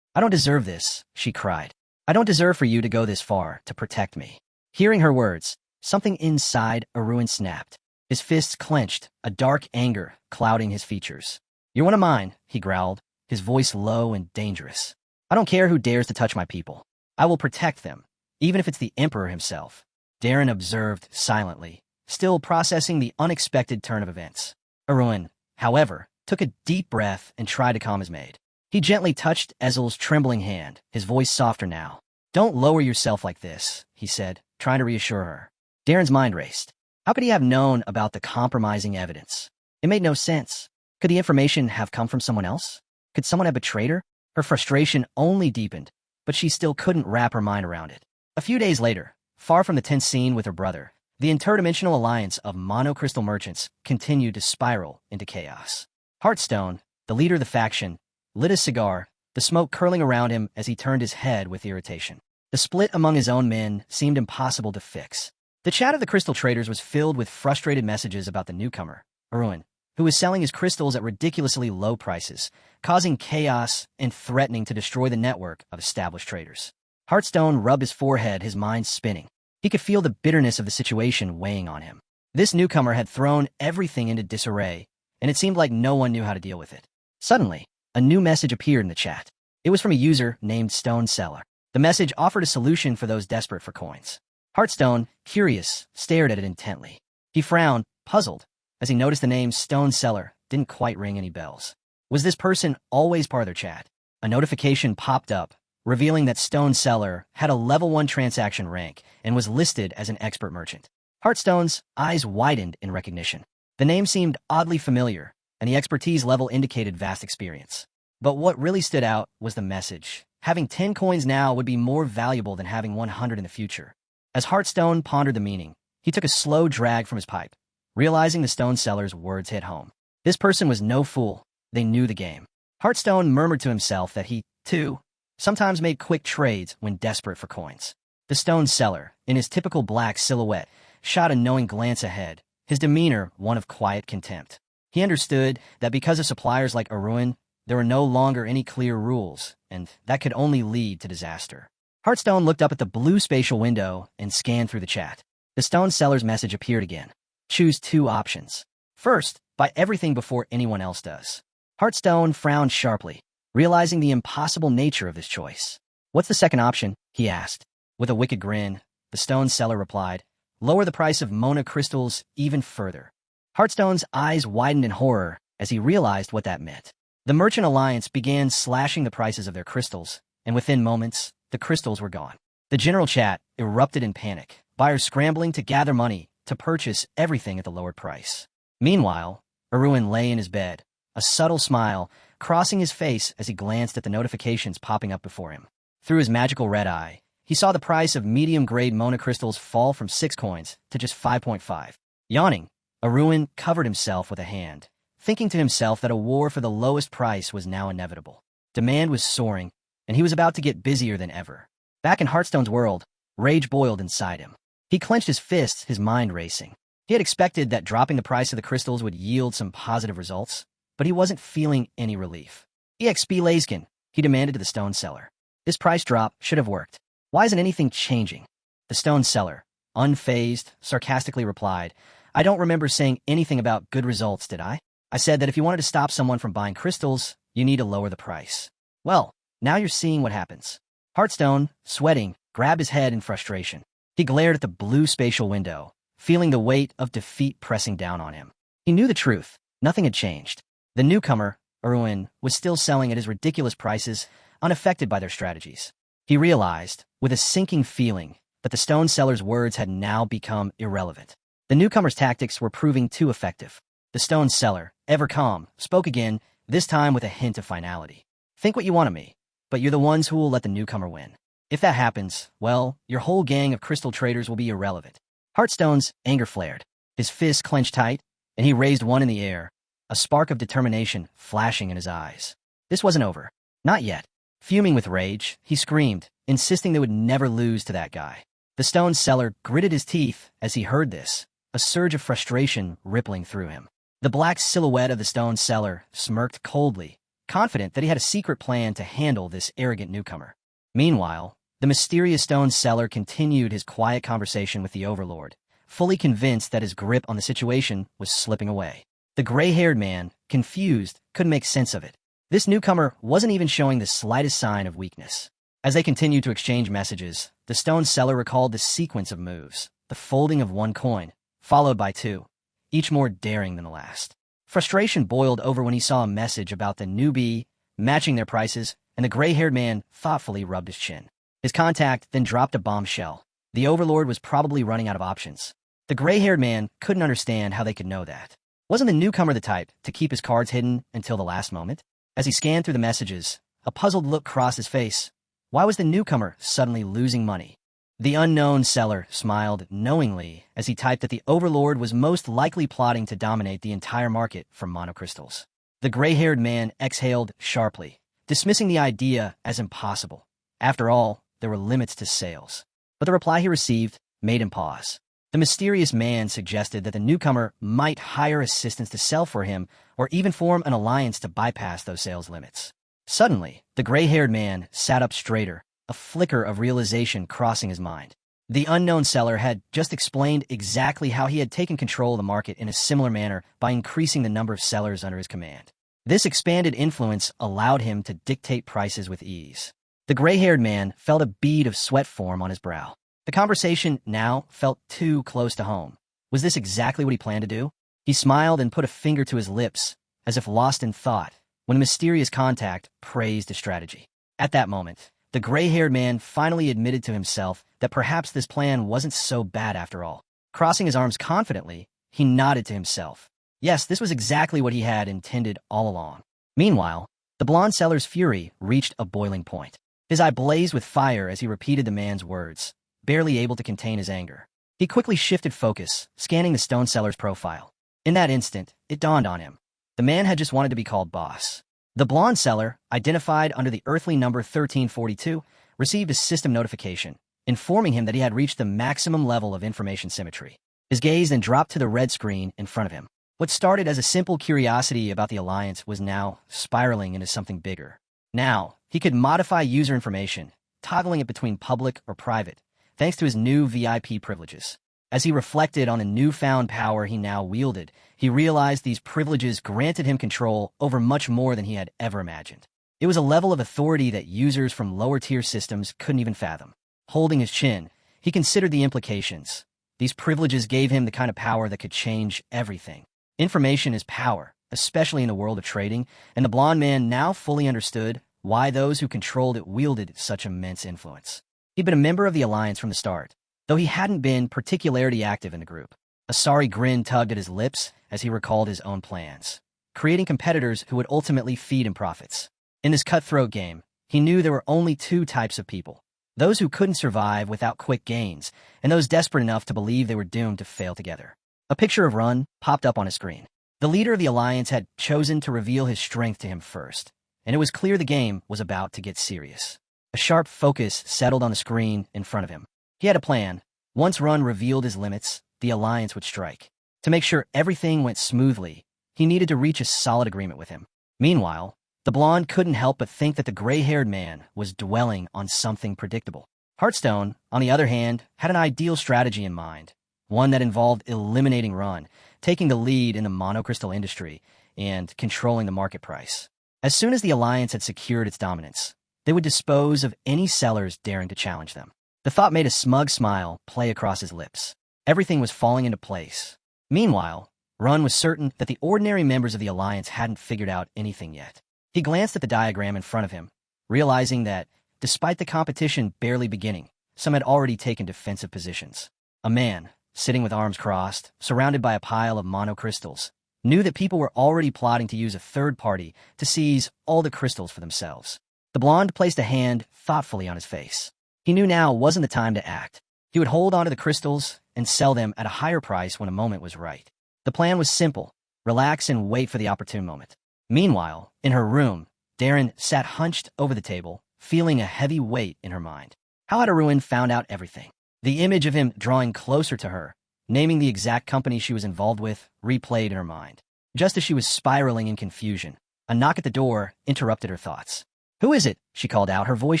Speaker 1: I don't deserve this," she cried. "I don't deserve for you to go this far to protect me." Hearing her words, something inside Aruin snapped. His fists clenched, a dark anger clouding his features. "You're one of mine," he growled, his voice low and dangerous. "I don't care who dares to touch my people. I will protect them, even if it's the Emperor himself." Darren observed silently, still processing the unexpected turn of events. Aruin, however, took a deep breath and tried to calm his maid. He gently touched Ezel's trembling hand, his voice softer now. "Don't lower yourself like this," he said, trying to reassure her. Darren's mind raced. How could he have known about the compromising evidence? It made no sense. Could the information have come from someone else? Could someone have betrayed her? Her frustration only deepened, but she still couldn't wrap her mind around it. A few days later, far from the tense scene with her brother, the interdimensional alliance of monocrystal merchants continued to spiral into chaos. Hearthstone, the leader of the faction, lit a cigar, the smoke curling around him as he turned his head with irritation. The split among his own men seemed impossible to fix. The chat of the crystal traders was filled with frustrated messages about the newcomer, Aruin, who was selling his crystals at ridiculously low prices, causing chaos and threatening to destroy the network of established traders. Hearthstone rubbed his forehead, his mind spinning. He could feel the bitterness of the situation weighing on him. This newcomer had thrown everything into disarray, and it seemed like no one knew how to deal with it. Suddenly, a new message appeared in the chat. It was from a user named Stone Seller. The message offered a solution for those desperate for coins. Hearthstone, curious, stared at it intently. He frowned, puzzled, as he noticed the name Stone Seller didn't quite ring any bells. Was this person always part of their chat? A notification popped up, revealing that Stone Seller had a level 1 transaction rank and was listed as an expert merchant. Hearthstone's eyes widened in recognition. The name seemed oddly familiar, and the expertise level indicated vast experience. But what really stood out was the message. Having 10 coins now would be more valuable than having 100 in the future. As Hearthstone pondered the meaning, he took a slow drag from his pipe, realizing the Stone Seller's words hit home. This person was no fool. They knew the game. Hearthstone murmured to himself that he, too, sometimes made quick trades when desperate for coins. The Stone Seller, in his typical black silhouette, shot a knowing glance ahead, his demeanor one of quiet contempt. He understood that because of suppliers like Aruin, there were no longer any clear rules, and that could only lead to disaster. Hearthstone looked up at the blue spatial window and scanned through the chat. The Stone Seller's message appeared again. Choose 2 options. First, buy everything before anyone else does. Hearthstone frowned sharply, realizing the impossible nature of this choice. What's the second option? He asked. With a wicked grin, the Stone Seller replied, lower the price of Mona crystals even further. Hearthstone's eyes widened in horror as he realized what that meant. The Merchant Alliance began slashing the prices of their crystals, and within moments, the crystals were gone. The general chat erupted in panic, buyers scrambling to gather money to purchase everything at the lowered price. Meanwhile, Aruin lay in his bed, a subtle smile crossing his face as he glanced at the notifications popping up before him. Through his magical red eye, he saw the price of medium-grade Mona crystals fall from 6 coins to just 5.5. Yawning, Aruin covered himself with a hand, thinking to himself that a war for the lowest price was now inevitable. Demand was soaring, and he was about to get busier than ever. Back in Hearthstone's world, rage boiled inside him. He clenched his fists, his mind racing. He had expected that dropping the price of the crystals would yield some positive results, but he wasn't feeling any relief. EXP Lazkin, he demanded to the Stone Seller. This price drop should have worked. Why isn't anything changing? The Stone Seller, unfazed, sarcastically replied, I don't remember saying anything about good results, did I? I said that if you wanted to stop someone from buying crystals, you need to lower the price. Well, now you're seeing what happens. Hearthstone, sweating, grabbed his head in frustration. He glared at the blue spatial window, feeling the weight of defeat pressing down on him. He knew the truth. Nothing had changed. The newcomer, Aruin, was still selling at his ridiculous prices, unaffected by their strategies. He realized, with a sinking feeling, that the Stone Seller's words had now become irrelevant. The newcomer's tactics were proving too effective. The Stone Seller, ever calm, spoke again, this time with a hint of finality. Think what you want of me, but you're the ones who will let the newcomer win. If that happens, well, your whole gang of crystal traders will be irrelevant. Hearthstone's anger flared. His fist clenched tight, and he raised one in the air, a spark of determination flashing in his eyes. This wasn't over. Not yet. Fuming with rage, he screamed, insisting they would never lose to that guy. The Stone Seller gritted his teeth as he heard this, a surge of frustration rippling through him. The black silhouette of the Stone Seller smirked coldly, confident that he had a secret plan to handle this arrogant newcomer. Meanwhile, the mysterious Stone Seller continued his quiet conversation with the Overlord, fully convinced that his grip on the situation was slipping away. The gray-haired man, confused, couldn't make sense of it. This newcomer wasn't even showing the slightest sign of weakness. As they continued to exchange messages, the Stone Seller recalled the sequence of moves, the folding of 1 coin, followed by 2, each more daring than the last. Frustration boiled over when he saw a message about the newbie matching their prices, and the gray-haired man thoughtfully rubbed his chin. His contact then dropped a bombshell. The Overlord was probably running out of options. The gray-haired man couldn't understand how they could know that. Wasn't the newcomer the type to keep his cards hidden until the last moment? As he scanned through the messages, a puzzled look crossed his face. Why was the newcomer suddenly losing money? The unknown seller smiled knowingly as he typed that the overlord was most likely plotting to dominate the entire market for monocrystals. The gray-haired man exhaled sharply, dismissing the idea as impossible. After all, there were limits to sales. But the reply he received made him pause. The mysterious man suggested that the newcomer might hire assistants to sell for him or even form an alliance to bypass those sales limits. Suddenly, the gray-haired man sat up straighter, a flicker of realization crossing his mind. The unknown seller had just explained exactly how he had taken control of the market in a similar manner by increasing the number of sellers under his command. This expanded influence allowed him to dictate prices with ease. The gray-haired man felt a bead of sweat form on his brow. The conversation now felt too close to home. Was this exactly what he planned to do? He smiled and put a finger to his lips, as if lost in thought, when a mysterious contact praised his strategy. At that moment, the gray-haired man finally admitted to himself that perhaps this plan wasn't so bad after all. Crossing his arms confidently, he nodded to himself. Yes, this was exactly what he had intended all along. Meanwhile, the blonde seller's fury reached a boiling point. His eye blazed with fire as he repeated the man's words, barely able to contain his anger. He quickly shifted focus, scanning the stone seller's profile. In that instant, it dawned on him. The man had just wanted to be called boss. The blonde seller, identified under the earthly number 1342, received a system notification, informing him that he had reached the maximum level of information symmetry. His gaze then dropped to the red screen in front of him. What started as a simple curiosity about the alliance was now spiraling into something bigger. Now, he could modify user information, toggling it between public or private, thanks to his new VIP privileges. As he reflected on the newfound power he now wielded, he realized these privileges granted him control over much more than he had ever imagined. It was a level of authority that users from lower-tier systems couldn't even fathom. Holding his chin, he considered the implications. These privileges gave him the kind of power that could change everything. Information is power, especially in the world of trading, and the blonde man now fully understood why those who controlled it wielded such immense influence. He'd been a member of the Alliance from the start, though he hadn't been particularly active in the group. A sorry grin tugged at his lips as he recalled his own plans, creating competitors who would ultimately feed him profits. In this cutthroat game, he knew there were only two types of people: those who couldn't survive without quick gains, and those desperate enough to believe they were doomed to fail together. A picture of Run popped up on his screen. The leader of the Alliance had chosen to reveal his strength to him first, and it was clear the game was about to get serious. A sharp focus settled on the screen in front of him. He had a plan. Once Run revealed his limits, the Alliance would strike. To make sure everything went smoothly, he needed to reach a solid agreement with him. Meanwhile, the blonde couldn't help but think that the gray-haired man was dwelling on something predictable. Hearthstone, on the other hand, had an ideal strategy in mind, one that involved eliminating Run, taking the lead in the monocrystal industry, and controlling the market price. As soon as the Alliance had secured its dominance, they would dispose of any sellers daring to challenge them. The thought made a smug smile play across his lips. Everything was falling into place. Meanwhile, Run was certain that the ordinary members of the Alliance hadn't figured out anything yet. He glanced at the diagram in front of him, realizing that, despite the competition barely beginning, some had already taken defensive positions. A man, sitting with arms crossed, surrounded by a pile of monocrystals, knew that people were already plotting to use a third party to seize all the crystals for themselves. The blonde placed a hand thoughtfully on his face. He knew now wasn't the time to act. He would hold onto the crystals and sell them at a higher price when a moment was right. The plan was simple: relax and wait for the opportune moment. Meanwhile, in her room, Darren sat hunched over the table, feeling a heavy weight in her mind. How had Aruin found out everything? The image of him drawing closer to her, naming the exact company she was involved with, replayed in her mind. Just as she was spiraling in confusion, a knock at the door interrupted her thoughts. "Who is it?" she called out, her voice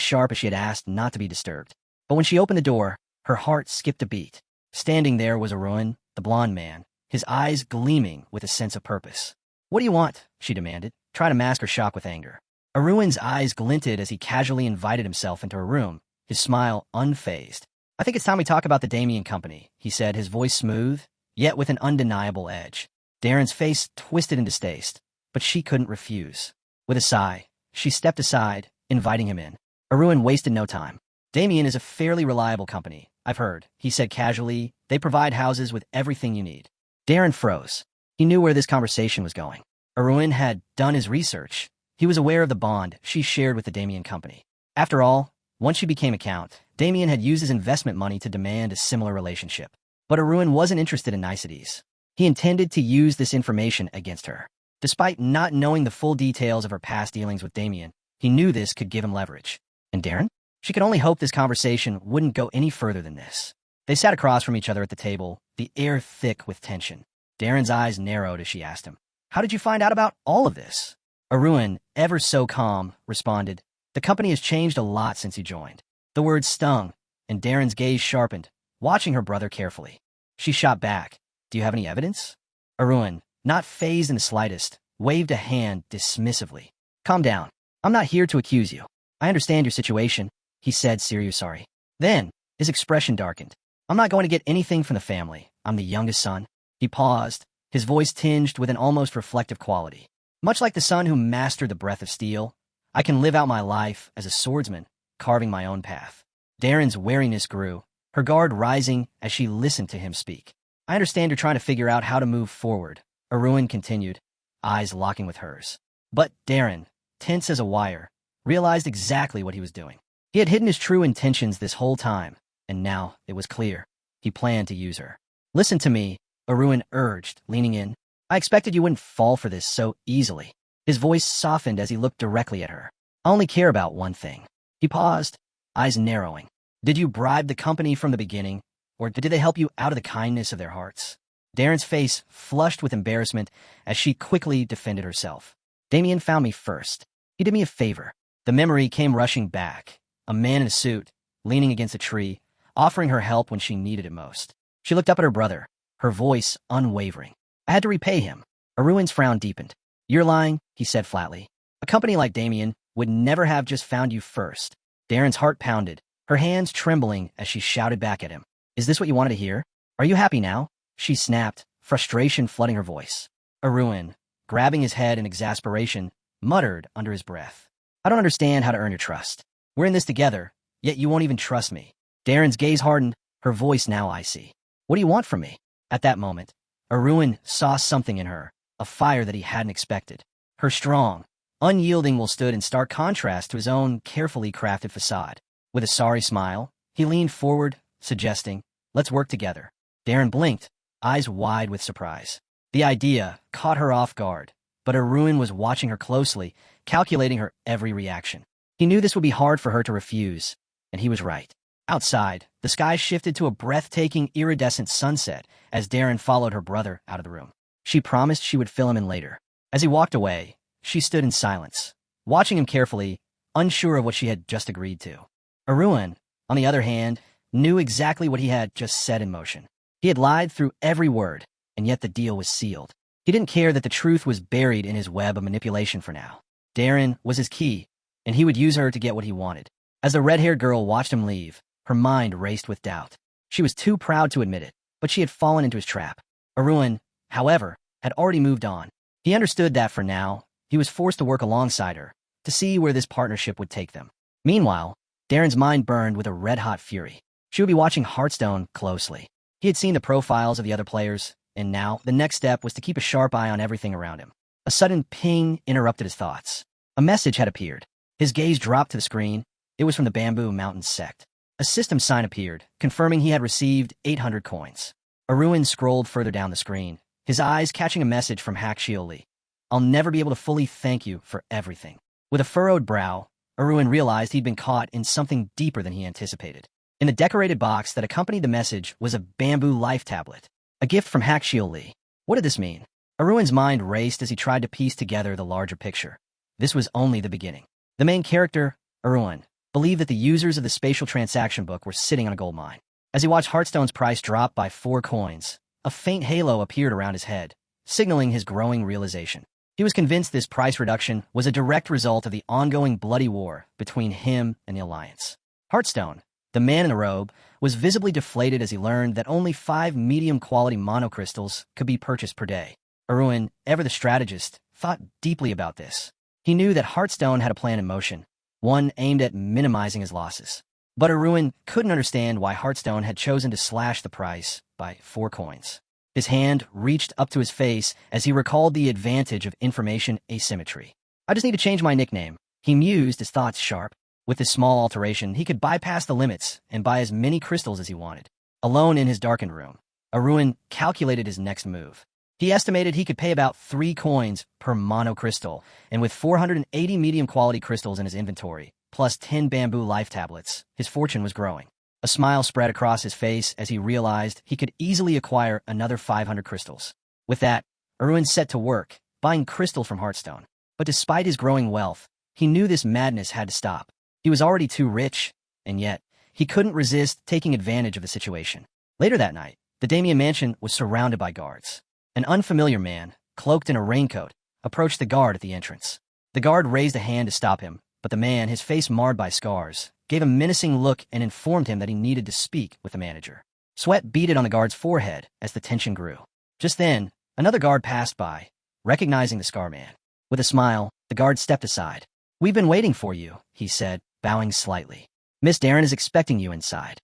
Speaker 1: sharp as she had asked not to be disturbed. But when she opened the door, her heart skipped a beat. Standing there was Aruin, the blonde man, his eyes gleaming with a sense of purpose. "What do you want?" she demanded, trying to mask her shock with anger. Aruin's eyes glinted as he casually invited himself into her room, his smile unfazed. "I think it's time we talk about the Damien Company," he said, his voice smooth, yet with an undeniable edge. Darren's face twisted in distaste, but she couldn't refuse. With a sigh, she stepped aside, inviting him in. Aruin wasted no time. "Damien is a fairly reliable company, I've heard," he said casually. "They provide houses with everything you need." Darren froze. He knew where this conversation was going. Aruin had done his research. He was aware of the bond she shared with the Damien Company. After all, Once she became a count, Damien had used his investment money to demand a similar relationship. But Aruin wasn't interested in niceties. He intended to use this information against her. Despite not knowing the full details of her past dealings with Damien, he knew this could give him leverage. And Darren? She could only hope this conversation wouldn't go any further than this. They sat across from each other at the table, the air thick with tension. Darren's eyes narrowed as she asked him, "How did you find out about all of this?" Aruin, ever so calm, responded, "The company has changed a lot since you joined." The words stung, and Darren's gaze sharpened, watching her brother carefully. She shot back, "Do you have any evidence?" Aruin, not fazed in the slightest, waved a hand dismissively. "Calm down. I'm not here to accuse you. I understand your situation," he said, sorry. Then, his expression darkened. "I'm not going to get anything from the family. I'm the youngest son." He paused, his voice tinged with an almost reflective quality. "Much like the son who mastered the breath of steel, I can live out my life as a swordsman, carving my own path." Darren's wariness grew, her guard rising as she listened to him speak. "I understand you're trying to figure out how to move forward," Aruin continued, eyes locking with hers. But Darren, tense as a wire, realized exactly what he was doing. He had hidden his true intentions this whole time, and now it was clear. He planned to use her. "Listen to me," Aruin urged, leaning in. "I expected you wouldn't fall for this so easily." His voice softened as he looked directly at her. "I only care about one thing." He paused, eyes narrowing. "Did you bribe the company from the beginning, or did they help you out of the kindness of their hearts?" Darren's face flushed with embarrassment as she quickly defended herself. "Damien found me first. He did me a favor." The memory came rushing back. A man in a suit, leaning against a tree, offering her help when she needed it most. She looked up at her brother, her voice unwavering. "I had to repay him." Aruin's frown deepened. "You're lying," he said flatly. "A company like Damien would never have just found you first." Darren's heart pounded, her hands trembling as she shouted back at him. "Is this what you wanted to hear? Are you happy now?" She snapped, frustration flooding her voice. Aruin, grabbing his head in exasperation, muttered under his breath, "I don't understand how to earn your trust. We're in this together, yet you won't even trust me." Darren's gaze hardened, her voice now icy. "What do you want from me?" At that moment, Aruin saw something in her, a fire that he hadn't expected. Her strong, unyielding will stood in stark contrast to his own carefully crafted facade. With a sorry smile, he leaned forward, suggesting, "Let's work together." Darren blinked, eyes wide with surprise. The idea caught her off guard, but Aruin was watching her closely, calculating her every reaction. He knew this would be hard for her to refuse, and he was right. Outside, the sky shifted to a breathtaking, iridescent sunset as Darren followed her brother out of the room. She promised she would fill him in later. As he walked away, she stood in silence, watching him carefully, unsure of what she had just agreed to. Aruin, on the other hand, knew exactly what he had just set in motion. He had lied through every word, and yet the deal was sealed. He didn't care that the truth was buried in his web of manipulation for now. Darren was his key, and he would use her to get what he wanted. As the red-haired girl watched him leave, her mind raced with doubt. She was too proud to admit it, but she had fallen into his trap. Aruin, however, had already moved on. He understood that for now, he was forced to work alongside her, to see where this partnership would take them. Meanwhile, Darren's mind burned with a red-hot fury. She would be watching Hearthstone closely. He had seen the profiles of the other players, and now the next step was to keep a sharp eye on everything around him. A sudden ping interrupted his thoughts. A message had appeared. His gaze dropped to the screen. It was from the Bamboo Mountain sect. A system sign appeared, confirming he had received 800 coins. Aruin scrolled further down the screen, his eyes catching a message from Hakshioli. "I'll never be able to fully thank you for everything." With a furrowed brow, Aruin realized he'd been caught in something deeper than he anticipated. In the decorated box that accompanied the message was a bamboo life tablet, a gift from Hakshioli. What did this mean? Aruin's mind raced as he tried to piece together the larger picture. This was only the beginning. The main character, Aruin, believed that the users of the spatial transaction book were sitting on a gold mine. As he watched Hearthstone's price drop by 4 coins, a faint halo appeared around his head, signaling his growing realization. He was convinced this price reduction was a direct result of the ongoing bloody war between him and the Alliance. Hearthstone, the man in the robe, was visibly deflated as he learned that only 5 medium-quality monocrystals could be purchased per day. Aruin, ever the strategist, thought deeply about this. He knew that Hearthstone had a plan in motion, one aimed at minimizing his losses. But Aruin couldn't understand why Hearthstone had chosen to slash the price by 4 coins. His hand reached up to his face as he recalled the advantage of information asymmetry. "I just need to change my nickname," he mused, his thoughts sharp. With this small alteration, he could bypass the limits and buy as many crystals as he wanted. Alone in his darkened room, Aruin calculated his next move. He estimated he could pay about 3 coins per mono crystal, and with 480 medium-quality crystals in his inventory, plus 10 bamboo life tablets, his fortune was growing. A smile spread across his face as he realized he could easily acquire another 500 crystals. With that, Aruin set to work, buying crystals from Hearthstone. But despite his growing wealth, he knew this madness had to stop. He was already too rich, and yet, he couldn't resist taking advantage of the situation. Later that night, the Damien mansion was surrounded by guards. An unfamiliar man, cloaked in a raincoat, approached the guard at the entrance. The guard raised a hand to stop him, but the man, his face marred by scars, gave a menacing look and informed him that he needed to speak with the manager. Sweat beaded on the guard's forehead as the tension grew. Just then, another guard passed by, recognizing the scar man. With a smile, the guard stepped aside. "We've been waiting for you," he said, bowing slightly. "Miss Darren is expecting you inside."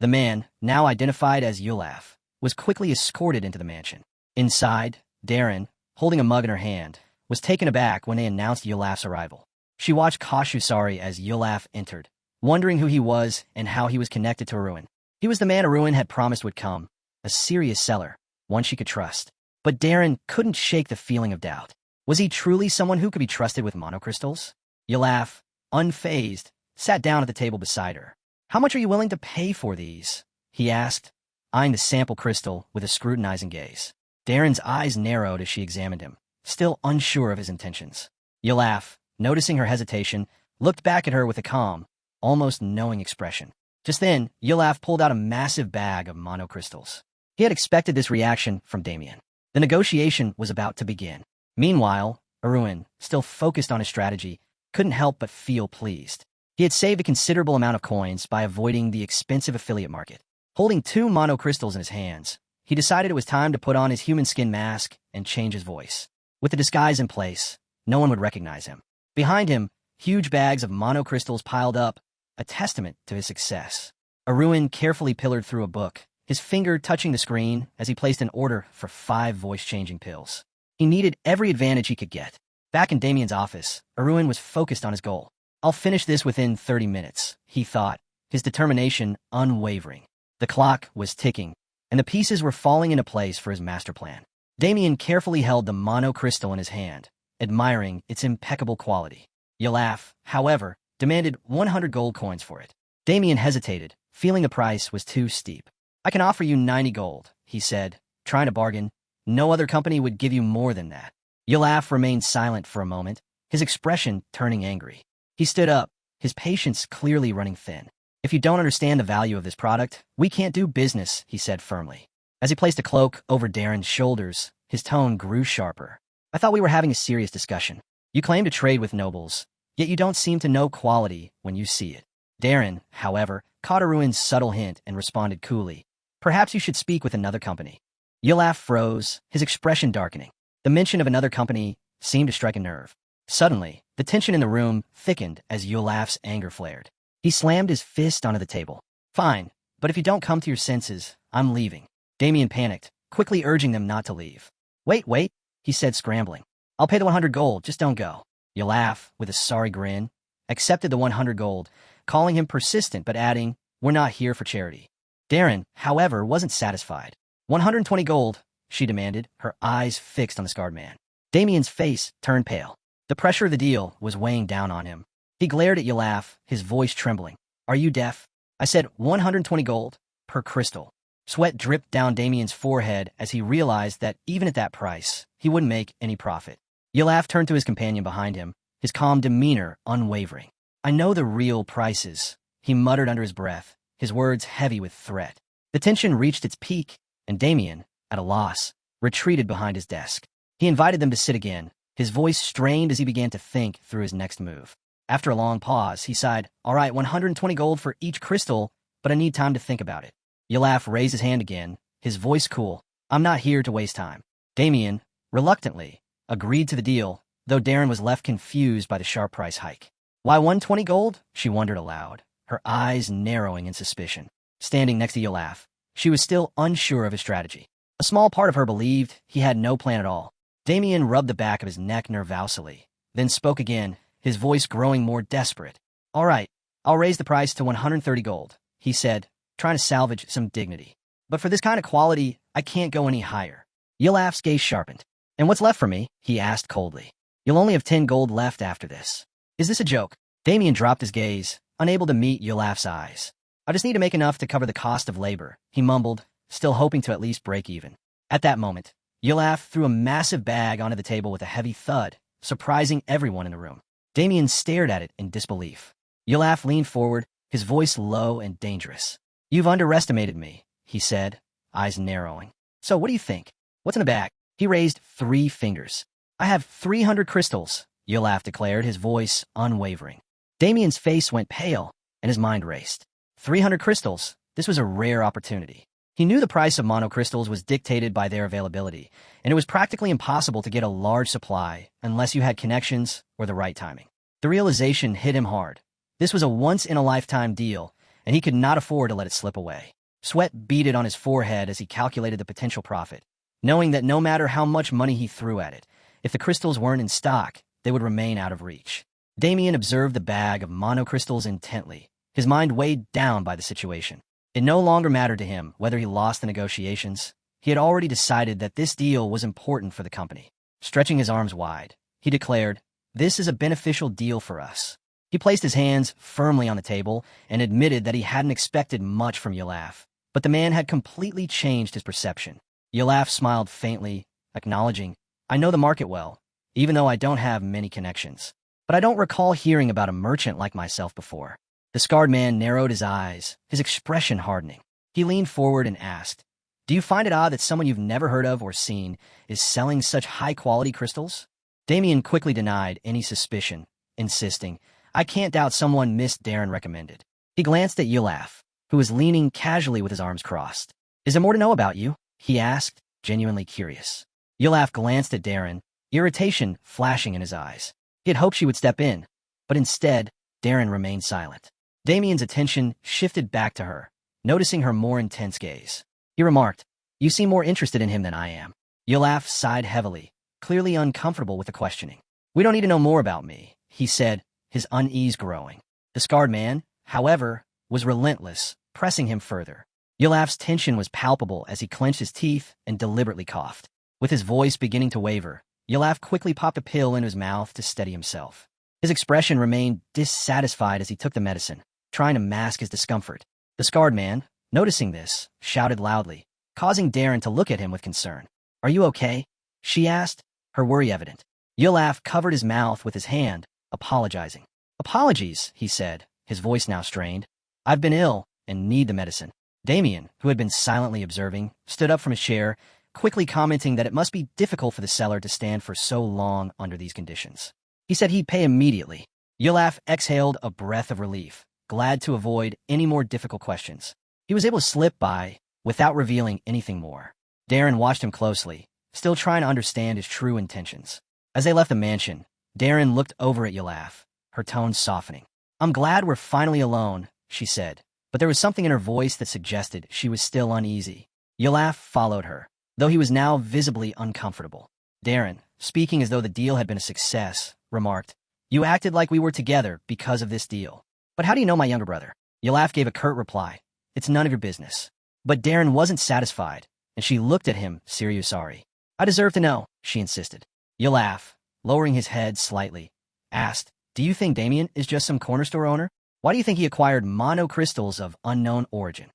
Speaker 1: The man, now identified as Yulaf, was quickly escorted into the mansion. Inside, Darren, holding a mug in her hand, was taken aback when they announced Yulaf's arrival. She watched cautiously as Yulaf entered, wondering who he was and how he was connected to Aruin. He was the man Aruin had promised would come, a serious seller, one she could trust. But Darren couldn't shake the feeling of doubt. Was he truly someone who could be trusted with monocrystals? Yulaf, unfazed, sat down at the table beside her. "How much are you willing to pay for these?" he asked, eyeing the sample crystal with a scrutinizing gaze. Darren's eyes narrowed as she examined him, still unsure of his intentions. Yulaf, noticing her hesitation, looked back at her with a calm, almost knowing expression. Just then, Yulaf pulled out a massive bag of monocrystals. He had expected this reaction from Damien. The negotiation was about to begin. Meanwhile, Aruin, still focused on his strategy, couldn't help but feel pleased. He had saved a considerable amount of coins by avoiding the expensive affiliate market. Holding 2 monocrystals in his hands, he decided it was time to put on his human skin mask and change his voice. With the disguise in place, no one would recognize him. Behind him, huge bags of monocrystals piled up, a testament to his success. Aruin carefully pillared through a book, his finger touching the screen as he placed an order for 5 voice-changing pills. He needed every advantage he could get. Back in Damien's office, Aruin was focused on his goal. "I'll finish this within 30 minutes, he thought, his determination unwavering. The clock was ticking, and the pieces were falling into place for his master plan. Damien carefully held the monocrystal in his hand, admiring its impeccable quality. Yulaf, however, demanded 100 gold coins for it. Damien hesitated, feeling the price was too steep. "I can offer you 90 gold, he said, trying to bargain. "No other company would give you more than that." Yulaf remained silent for a moment, his expression turning angry. He stood up, his patience clearly running thin. "If you don't understand the value of this product, we can't do business," he said firmly. As he placed a cloak over Darren's shoulders, his tone grew sharper. "I thought we were having a serious discussion. You claim to trade with nobles, yet you don't seem to know quality when you see it." Darren, however, caught Aruin's subtle hint and responded coolly. "Perhaps you should speak with another company." Yulaf froze, his expression darkening. The mention of another company seemed to strike a nerve. Suddenly, the tension in the room thickened as Yulaf's anger flared. He slammed his fist onto the table. "Fine, but if you don't come to your senses, I'm leaving." Damien panicked, quickly urging them not to leave. Wait, he said, scrambling. "I'll pay the 100 gold, just don't go." Yulaf, with a sorry grin, accepted the 100 gold, calling him persistent but adding, "We're not here for charity." Darren, however, wasn't satisfied. 120 gold, she demanded, her eyes fixed on the scarred man. Damien's face turned pale. The pressure of the deal was weighing down on him. He glared at Yulaf, his voice trembling. "Are you deaf? I said 120 gold per crystal." Sweat dripped down Damien's forehead as he realized that even at that price, he wouldn't make any profit. Yulaf turned to his companion behind him, his calm demeanor unwavering. "I know the real prices," he muttered under his breath, his words heavy with threat. The tension reached its peak, and Damien, at a loss, retreated behind his desk. He invited them to sit again, his voice strained as he began to think through his next move. After a long pause, he sighed, "All right, 120 gold for each crystal, but I need time to think about it." Yulaf raised his hand again, his voice cool. "I'm not here to waste time." Damien, reluctantly, agreed to the deal, though Darren was left confused by the sharp price hike. "Why 120 gold?" she wondered aloud, her eyes narrowing in suspicion. Standing next to Yulaf, she was still unsure of his strategy. A small part of her believed he had no plan at all. Damien rubbed the back of his neck nervously, then spoke again, his voice growing more desperate. "All right, I'll raise the price to 130 gold, he said, trying to salvage some dignity. But for this kind of quality, I can't go any higher. Yulaf's gaze sharpened. And what's left for me? He asked coldly. You'll only have 10 gold left after this. Is this a joke? Damien dropped his gaze, unable to meet Yulaf's eyes. I just need to make enough to cover the cost of labor, he mumbled, still hoping to at least break even. At that moment, Yulaf threw a massive bag onto the table with a heavy thud, surprising everyone in the room. Damien stared at it in disbelief. Yulaf leaned forward, his voice low and dangerous. You've underestimated me, he said, eyes narrowing. So what do you think? What's in the bag? He raised 3 fingers. I have 300 crystals, Yulaf declared, his voice unwavering. Damien's face went pale, and his mind raced. 300 crystals. This was a rare opportunity. He knew the price of monocrystals was dictated by their availability, and it was practically impossible to get a large supply unless you had connections or the right timing. The realization hit him hard. This was a once-in-a-lifetime deal, and he could not afford to let it slip away. Sweat beaded on his forehead as he calculated the potential profit, knowing that no matter how much money he threw at it, if the crystals weren't in stock, they would remain out of reach. Damien observed the bag of monocrystals intently, his mind weighed down by the situation. It no longer mattered to him whether he lost the negotiations. He had already decided that this deal was important for the company. Stretching his arms wide, he declared, "This is a beneficial deal for us." He placed his hands firmly on the table and admitted that he hadn't expected much from Yulaf, but the man had completely changed his perception. Yulaf smiled faintly, acknowledging, "I know the market well, even though I don't have many connections. But I don't recall hearing about a merchant like myself before." The scarred man narrowed his eyes, his expression hardening. He leaned forward and asked, "Do you find it odd that someone you've never heard of or seen is selling such high-quality crystals?" Damien quickly denied any suspicion, insisting, "I can't doubt someone Miss Darren recommended." He glanced at Yulaf, who was leaning casually with his arms crossed. "Is there more to know about you?" he asked, genuinely curious. Yulaf glanced at Darren, irritation flashing in his eyes. He had hoped she would step in, but instead, Darren remained silent. Damien's attention shifted back to her, noticing her more intense gaze. He remarked, "You seem more interested in him than I am." Yulaf sighed heavily, clearly uncomfortable with the questioning. "We don't need to know more about me," he said, his unease growing. The scarred man, however, was relentless, pressing him further. Yulaf's tension was palpable as he clenched his teeth and deliberately coughed. With his voice beginning to waver, Yulaf quickly popped a pill into his mouth to steady himself. His expression remained dissatisfied as he took the medicine, trying to mask his discomfort. The scarred man, noticing this, shouted loudly, causing Darren to look at him with concern. "Are you okay?" she asked, her worry evident. Yulaf covered his mouth with his hand, apologizing. "Apologies," he said, his voice now strained. "I've been ill and need the medicine." Damien, who had been silently observing, stood up from his chair, quickly commenting that it must be difficult for the seller to stand for so long under these conditions. He said he'd pay immediately. Yulaf exhaled a breath of relief, glad to avoid any more difficult questions. He was able to slip by without revealing anything more. Darren watched him closely, still trying to understand his true intentions. As they left the mansion, Darren looked over at Yulaf, her tone softening. "I'm glad we're finally alone," she said, but there was something in her voice that suggested she was still uneasy. Yulaf followed her, though he was now visibly uncomfortable. Darren, speaking as though the deal had been a success, remarked, "You acted like we were together because of this deal. But how do you know my younger brother?" Yulaf gave a curt reply. "It's none of your business." But Darren wasn't satisfied, and she looked at him, sorry. "I deserve to know," she insisted. Yulaf, lowering his head slightly, asked, "Do you think Damien is just some corner store owner? Why do you think he acquired monocrystals of unknown origin?"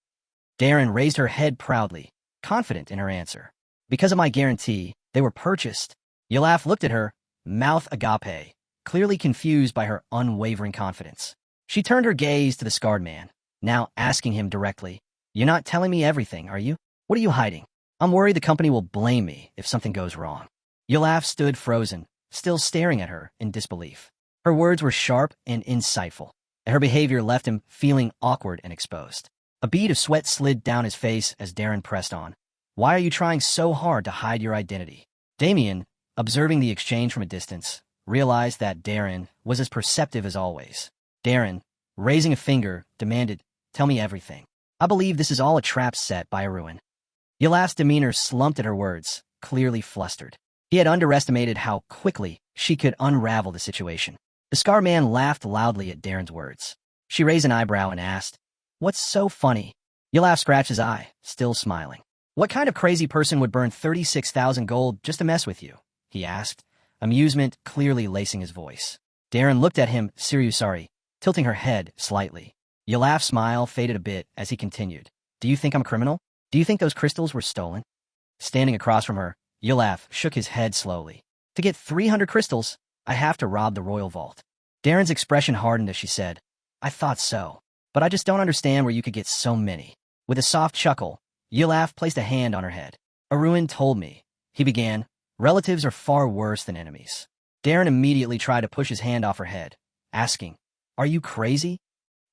Speaker 1: Darren raised her head proudly, confident in her answer. "Because of my guarantee, they were purchased." Yulaf looked at her, mouth agape, clearly confused by her unwavering confidence. She turned her gaze to the scarred man, now asking him directly, "You're not telling me everything, are you? What are you hiding? I'm worried the company will blame me if something goes wrong." Yulaf stood frozen, still staring at her in disbelief. Her words were sharp and insightful, and her behavior left him feeling awkward and exposed. A bead of sweat slid down his face as Darren pressed on. "Why are you trying so hard to hide your identity?" Damien, observing the exchange from a distance, realized that Darren was as perceptive as always. Darren, raising a finger, demanded, "Tell me everything. I believe this is all a trap set by Aruin." Yulaf's demeanor slumped at her words, clearly flustered. He had underestimated how quickly she could unravel the situation. The scar man laughed loudly at Darren's words. She raised an eyebrow and asked, "What's so funny?" Yulaf scratched his eye, still smiling. "What kind of crazy person would burn 36,000 gold just to mess with you?" he asked, amusement clearly lacing his voice. Darren looked at him, sorry, tilting her head slightly. Yulaf's smile faded a bit as he continued. "Do you think I'm a criminal? Do you think those crystals were stolen?" Standing across from her, Yulaf shook his head slowly. "To get 300 crystals, I have to rob the royal vault." Darren's expression hardened as she said, "I thought so, but I just don't understand where you could get so many." With a soft chuckle, Yulaf placed a hand on her head. "Aruin told me," he began, "relatives are far worse than enemies." Darren immediately tried to push his hand off her head, asking, "Are you crazy?"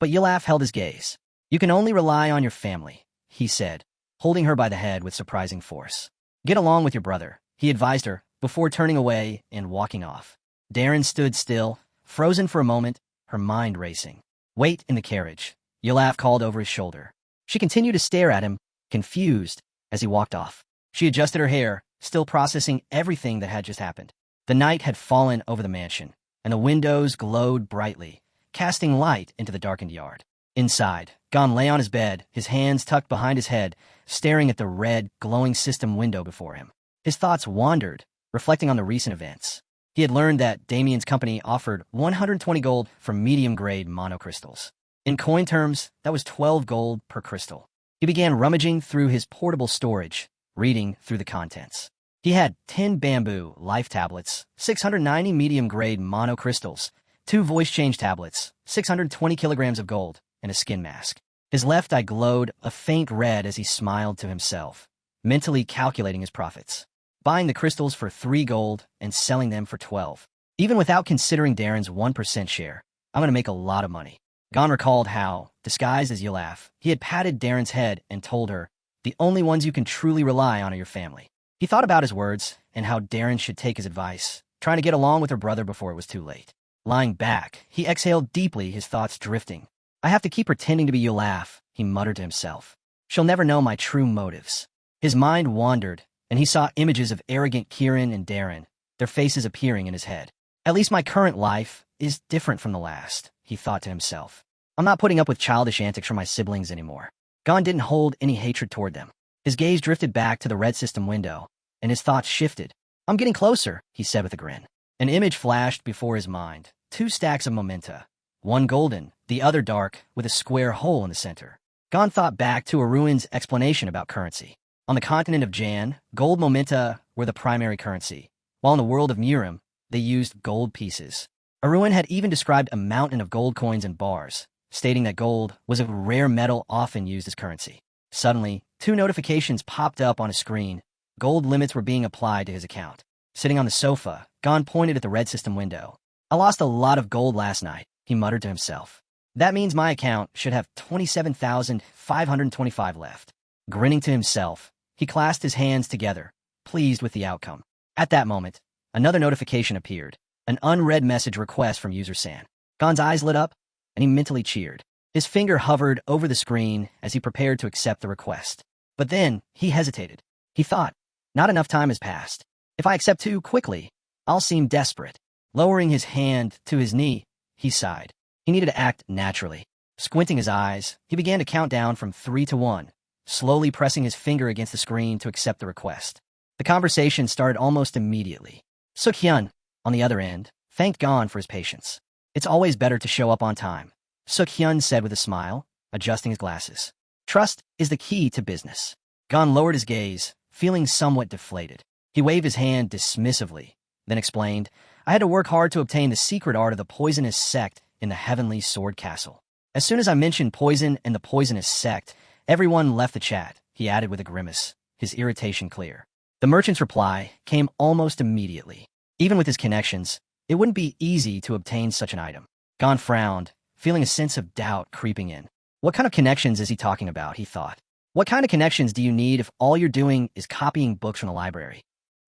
Speaker 1: But Yulaf held his gaze. "You can only rely on your family," he said, holding her by the head with surprising force. "Get along with your brother," he advised her, before turning away and walking off. Darren stood still, frozen for a moment, her mind racing. "Wait in the carriage," Yulaf called over his shoulder. She continued to stare at him, confused, as he walked off. She adjusted her hair, still processing everything that had just happened. The night had fallen over the mansion, and the windows glowed brightly, casting light into the darkened yard. Inside, Gon lay on his bed, his hands tucked behind his head, staring at the red, glowing system window before him. His thoughts wandered, reflecting on the recent events. He had learned that Damien's company offered 120 gold for medium-grade monocrystals. In coin terms, that was 12 gold per crystal. He began rummaging through his portable storage, reading through the contents. He had 10 bamboo life tablets, 690 medium-grade monocrystals, 2 voice change tablets, 620 kilograms of gold, and a skin mask. His left eye glowed a faint red as he smiled to himself, mentally calculating his profits. Buying the crystals for 3 gold and selling them for 12. Even without considering Darren's 1% share, I'm going to make a lot of money. Gon recalled how, disguised as Yulaf, he had patted Darren's head and told her, "The only ones you can truly rely on are your family." He thought about his words and how Darren should take his advice, trying to get along with her brother before it was too late. Lying back, he exhaled deeply, his thoughts drifting. "I have to keep pretending to be Yulaf," he muttered to himself. "She'll never know my true motives." His mind wandered, and he saw images of arrogant Kieran and Darren, their faces appearing in his head. "At least my current life is different from the last," he thought to himself. "I'm not putting up with childish antics from my siblings anymore." Gon didn't hold any hatred toward them. His gaze drifted back to the red system window, and his thoughts shifted. "I'm getting closer," he said with a grin. An image flashed before his mind. 2 stacks of mementa. One golden, the other dark, with a square hole in the center. Gon thought back to Aruin's explanation about currency. On the continent of Jan, gold mementa were the primary currency, while in the world of Murim, they used gold pieces. Aruin had even described a mountain of gold coins and bars, stating that gold was a rare metal often used as currency. Suddenly, 2 notifications popped up on his screen. Gold limits were being applied to his account. Sitting on the sofa, Gon pointed at the red system window. "I lost a lot of gold last night," he muttered to himself. "That means my account should have 27,525 left." Grinning to himself, he clasped his hands together, pleased with the outcome. At that moment, another notification appeared, an unread message request from user San. Gon's eyes lit up, and he mentally cheered. His finger hovered over the screen as he prepared to accept the request. But then, he hesitated. He thought, not enough time has passed. If I accept too quickly, I'll seem desperate. Lowering his hand to his knee, he sighed. He needed to act naturally. Squinting his eyes, he began to count down from 3 to 1, slowly pressing his finger against the screen to accept the request. The conversation started almost immediately. Sukyan, on the other end, thanked Gon for his patience. "It's always better to show up on time," Sukyan said with a smile, adjusting his glasses. "Trust is the key to business." Gon lowered his gaze, feeling somewhat deflated. He waved his hand dismissively, then explained, "I had to work hard to obtain the secret art of the poisonous sect in the Heavenly Sword Castle." As soon as I mentioned poison and the poisonous sect, everyone left the chat, he added with a grimace, his irritation clear. The merchant's reply came almost immediately. Even with his connections, it wouldn't be easy to obtain such an item. Gon frowned, feeling a sense of doubt creeping in. What kind of connections is he talking about, he thought. What kind of connections do you need if all you're doing is copying books from the library?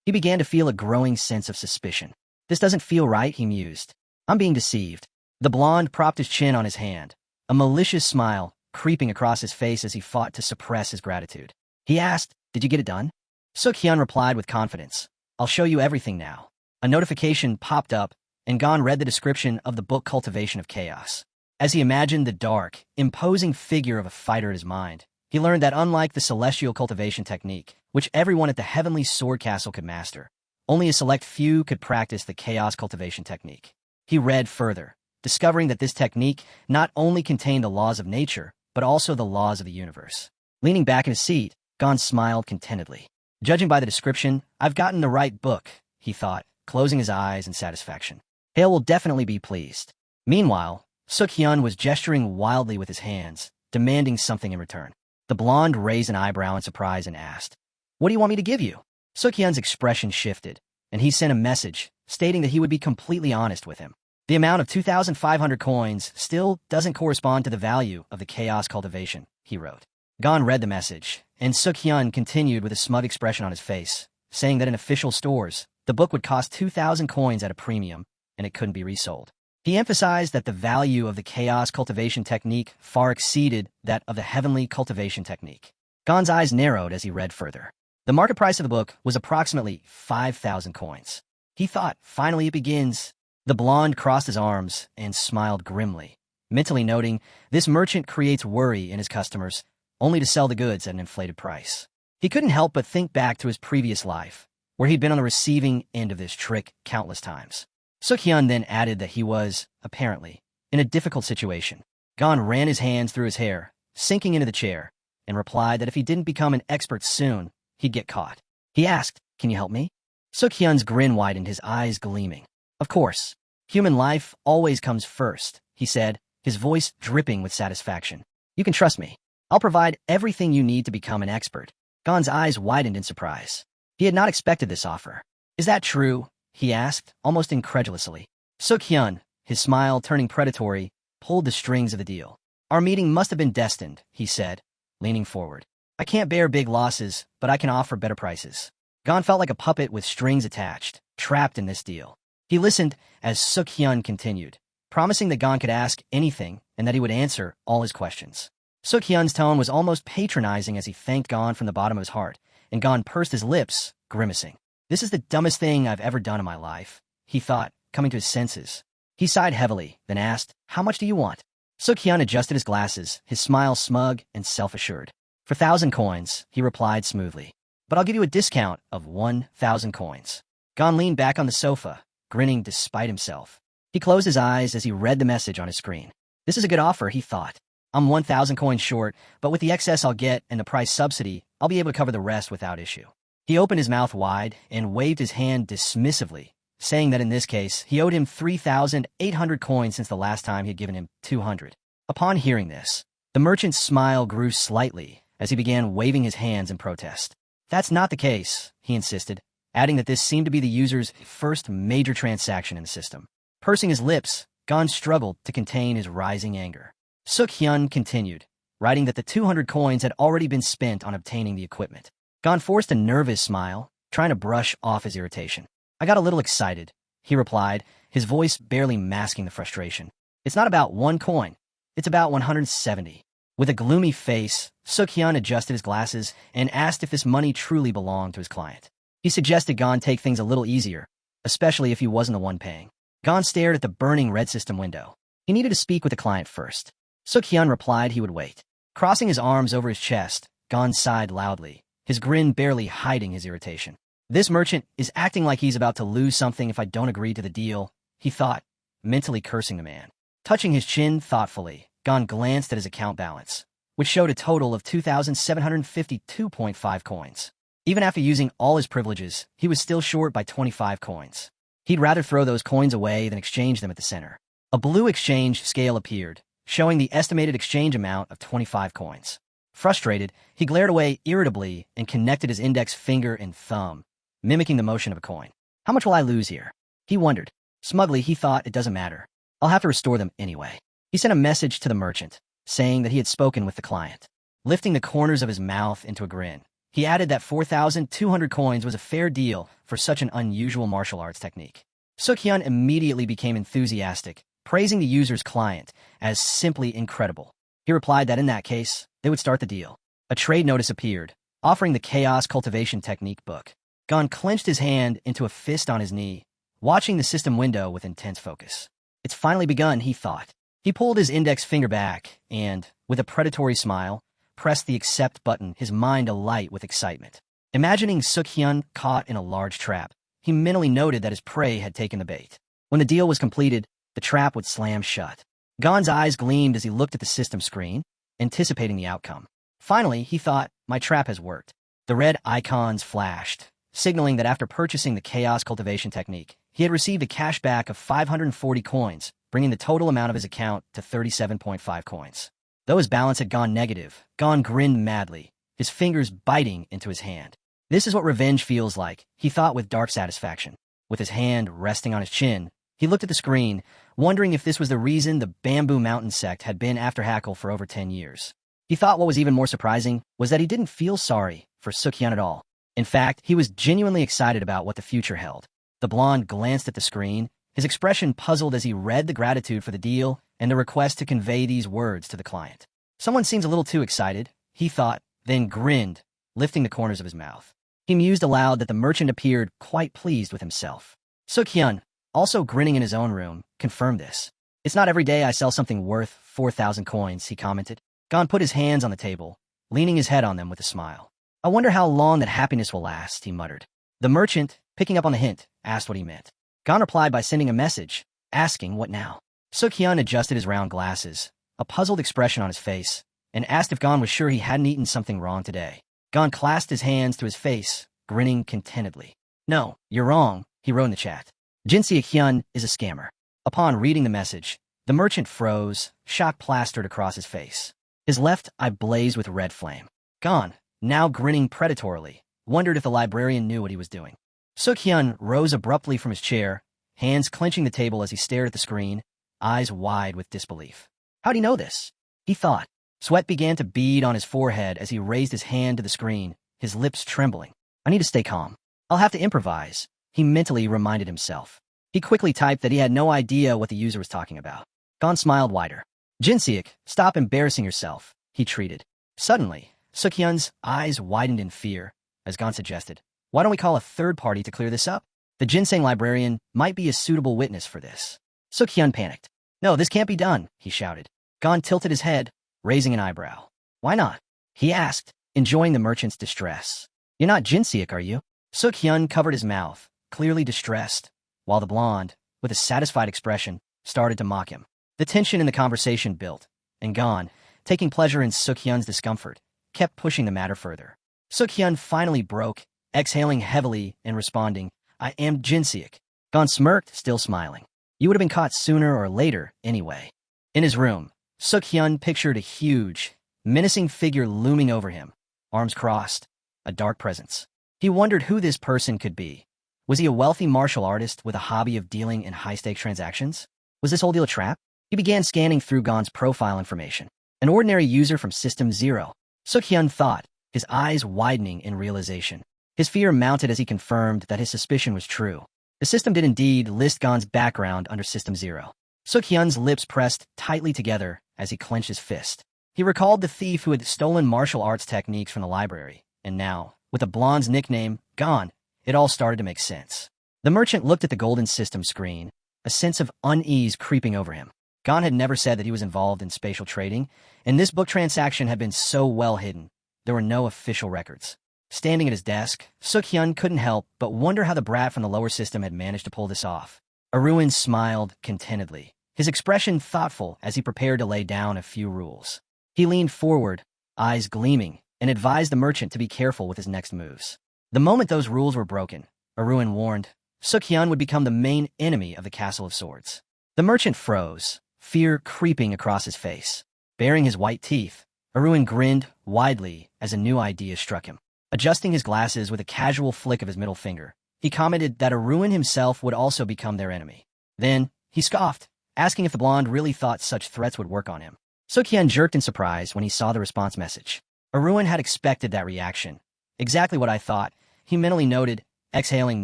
Speaker 1: He began to feel a growing sense of suspicion. This doesn't feel right, he mused. I'm being deceived. The blonde propped his chin on his hand, a malicious smile creeping across his face as he fought to suppress his gratitude. He asked, "Did you get it done?" Sukyan replied with confidence, "I'll show you everything now." A notification popped up, and Gon read the description of the book Cultivation of Chaos. As he imagined the dark, imposing figure of a fighter in his mind, he learned that unlike the celestial cultivation technique, which everyone at the heavenly sword castle could master, only a select few could practice the chaos cultivation technique. He read further, discovering that this technique not only contained the laws of nature, but also the laws of the universe. Leaning back in his seat, Gon smiled contentedly. Judging by the description, I've gotten the right book, he thought, closing his eyes in satisfaction. Hale will definitely be pleased. Meanwhile, Sukyan was gesturing wildly with his hands, demanding something in return. The blonde raised an eyebrow in surprise and asked, "What do you want me to give you?" Sukyan's expression shifted, and he sent a message, stating that he would be completely honest with him. The amount of 2,500 coins still doesn't correspond to the value of the chaos cultivation, he wrote. Gon read the message, and Sukyan continued with a smug expression on his face, saying that in official stores, the book would cost 2,000 coins at a premium, and it couldn't be resold. He emphasized that the value of the chaos cultivation technique far exceeded that of the heavenly cultivation technique. Gon's eyes narrowed as he read further. The market price of the book was approximately 5,000 coins. He thought, finally it begins. The blonde crossed his arms and smiled grimly, mentally noting, this merchant creates worry in his customers, only to sell the goods at an inflated price. He couldn't help but think back to his previous life, where he'd been on the receiving end of this trick countless times. Sukyan then added that he was, apparently, in a difficult situation. Gon ran his hands through his hair, sinking into the chair, and replied that if he didn't become an expert soon, he'd get caught. He asked, "Can you help me?" Sukyan's grin widened, his eyes gleaming. "Of course. Human life always comes first," he said, his voice dripping with satisfaction. "You can trust me. I'll provide everything you need to become an expert." Gon's eyes widened in surprise. He had not expected this offer. "Is that true?" he asked, almost incredulously. Sukyan, his smile turning predatory, pulled the strings of the deal. "Our meeting must have been destined," he said, leaning forward. "I can't bear big losses, but I can offer better prices." Gon felt like a puppet with strings attached, trapped in this deal. He listened as Sukyan continued, promising that Gon could ask anything and that he would answer all his questions. Sukyan's tone was almost patronizing as he thanked Gon from the bottom of his heart, and Gon pursed his lips, grimacing. "This is the dumbest thing I've ever done in my life," he thought, coming to his senses. He sighed heavily, then asked, "How much do you want?" Sukyan adjusted his glasses, his smile smug and self-assured. "For 1,000 coins," he replied smoothly. "But I'll give you a discount of 1,000 coins." Gon leaned back on the sofa, grinning despite himself. He closed his eyes as he read the message on his screen. This is a good offer, he thought. I'm 1,000 coins short, but with the excess I'll get and the price subsidy, I'll be able to cover the rest without issue. He opened his mouth wide and waved his hand dismissively, saying that in this case, he owed him 3,800 coins since the last time he had given him 200. Upon hearing this, the merchant's smile grew slightly as he began waving his hands in protest. "That's not the case," he insisted, adding that this seemed to be the user's first major transaction in the system. Pursing his lips, Gon struggled to contain his rising anger. Sukyan continued, writing that the 200 coins had already been spent on obtaining the equipment. Gon forced a nervous smile, trying to brush off his irritation. "I got a little excited," he replied, his voice barely masking the frustration. "It's not about 1 coin. It's about 170. With a gloomy face, Sukyan adjusted his glasses and asked if this money truly belonged to his client. He suggested Gon take things a little easier, especially if he wasn't the one paying. Gon stared at the burning red system window. He needed to speak with the client first. Sukyan replied he would wait. Crossing his arms over his chest, Gon sighed loudly, his grin barely hiding his irritation. "This merchant is acting like he's about to lose something if I don't agree to the deal," he thought, mentally cursing the man. Touching his chin thoughtfully, Gon glanced at his account balance, which showed a total of 2,752.5 coins. Even after using all his privileges, he was still short by 25 coins. He'd rather throw those coins away than exchange them at the center. A blue exchange scale appeared, showing the estimated exchange amount of 25 coins. Frustrated, he glared away irritably and connected his index finger and thumb, mimicking the motion of a coin. "How much will I lose here?" he wondered. Smugly, he thought, "It doesn't matter. I'll have to restore them anyway." He sent a message to the merchant, saying that he had spoken with the client. Lifting the corners of his mouth into a grin, he added that 4,200 coins was a fair deal for such an unusual martial arts technique. Sukyan immediately became enthusiastic, praising the user's client as simply incredible. He replied that in that case, they would start the deal. A trade notice appeared, offering the Chaos Cultivation Technique book. Gon clenched his hand into a fist on his knee, watching the system window with intense focus. It's finally begun, he thought. He pulled his index finger back and, with a predatory smile, pressed the accept button, his mind alight with excitement. Imagining Sukyan caught in a large trap, he mentally noted that his prey had taken the bait. When the deal was completed, the trap would slam shut. Gon's eyes gleamed as he looked at the system screen, anticipating the outcome. Finally, he thought, my trap has worked. The red icons flashed, signaling that after purchasing the Chaos Cultivation Technique, he had received a cashback of 540 coins, bringing the total amount of his account to 37.5 coins. Though his balance had gone negative, Gon grinned madly, his fingers biting into his hand. This is what revenge feels like, he thought with dark satisfaction. With his hand resting on his chin, he looked at the screen, wondering if this was the reason the Bamboo Mountain sect had been after Hackle for over 10 years. He thought what was even more surprising was that he didn't feel sorry for Sukyan at all. In fact, he was genuinely excited about what the future held. The blonde glanced at the screen, his expression puzzled as he read the gratitude for the deal and the request to convey these words to the client. Someone seems a little too excited, he thought, then grinned, lifting the corners of his mouth. He mused aloud that the merchant appeared quite pleased with himself. Sukyan, also grinning in his own room, confirmed this. It's not every day I sell something worth 4,000 coins, he commented. Gon put his hands on the table, leaning his head on them with a smile. I wonder how long that happiness will last, he muttered. The merchant, picking up on the hint, asked what he meant. Gon replied by sending a message, asking what now. Sukyan adjusted his round glasses, a puzzled expression on his face, and asked if Gon was sure he hadn't eaten something wrong today. Gon clasped his hands to his face, grinning contentedly. No, you're wrong, he wrote in the chat. Jinsia Hyun is a scammer. Upon reading the message, the merchant froze, shock plastered across his face. His left eye blazed with red flame. Gon, now grinning predatorily, wondered if the librarian knew what he was doing. Sukyan rose abruptly from his chair, hands clenching the table as he stared at the screen, eyes wide with disbelief. How'd he know this? He thought. Sweat began to bead on his forehead as he raised his hand to the screen, his lips trembling. I need to stay calm. I'll have to improvise, he mentally reminded himself. He quickly typed that he had no idea what the user was talking about. Gon smiled wider. Jinsiak, stop embarrassing yourself, he treated. Suddenly, Sukyan's eyes widened in fear, as Gon suggested. Why don't we call a third party to clear this up? The ginseng librarian might be a suitable witness for this. Sukyan panicked. No, this can't be done, he shouted. Gon tilted his head, raising an eyebrow. Why not? He asked, enjoying the merchant's distress. You're not Jinsiak, are you? Sukyan covered his mouth, clearly distressed, while the blonde, with a satisfied expression, started to mock him. The tension in the conversation built, and Gon, taking pleasure in Sukyan's discomfort, kept pushing the matter further. Sukyan finally broke, exhaling heavily and responding, I am Jinsiak. Gon smirked, still smiling. You would have been caught sooner or later, anyway. In his room, Sukyan pictured a huge, menacing figure looming over him, arms crossed, a dark presence. He wondered who this person could be. Was he a wealthy martial artist with a hobby of dealing in high-stakes transactions? Was this whole deal a trap? He began scanning through Gon's profile information. An ordinary user from System 0. Sukyan thought, his eyes widening in realization. His fear mounted as he confirmed that his suspicion was true. The system did indeed list Gon's background under System 0. Sukyan's lips pressed tightly together as he clenched his fist. He recalled the thief who had stolen martial arts techniques from the library, and now, with the blonde's nickname, Gon, it all started to make sense. The merchant looked at the golden system screen, a sense of unease creeping over him. Gon had never said that he was involved in spatial trading, and this book transaction had been so well hidden, there were no official records. Standing at his desk, Sukyan couldn't help but wonder how the brat from the lower system had managed to pull this off. Aruin smiled contentedly, his expression thoughtful as he prepared to lay down a few rules. He leaned forward, eyes gleaming, and advised the merchant to be careful with his next moves. The moment those rules were broken, Aruin warned, Sukyan would become the main enemy of the Castle of Swords. The merchant froze, fear creeping across his face. Baring his white teeth, Aruin grinned widely as a new idea struck him. Adjusting his glasses with a casual flick of his middle finger, he commented that Aruin himself would also become their enemy. Then, he scoffed, asking if the blonde really thought such threats would work on him. Sukyan jerked in surprise when he saw the response message. Aruin had expected that reaction. Exactly what I thought, he mentally noted, exhaling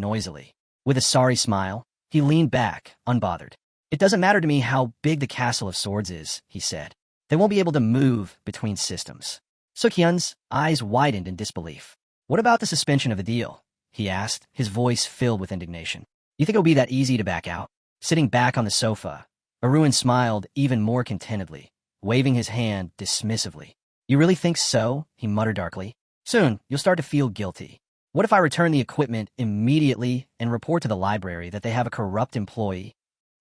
Speaker 1: noisily. With a sorry smile, he leaned back, unbothered. It doesn't matter to me how big the Castle of Swords is, he said. They won't be able to move between systems. Sukyan's eyes widened in disbelief. What about the suspension of the deal? He asked, his voice filled with indignation. You think it'll be that easy to back out? Sitting back on the sofa, Aruin smiled even more contentedly, waving his hand dismissively. You really think so? He muttered darkly. Soon, you'll start to feel guilty. What if I return the equipment immediately and report to the library that they have a corrupt employee?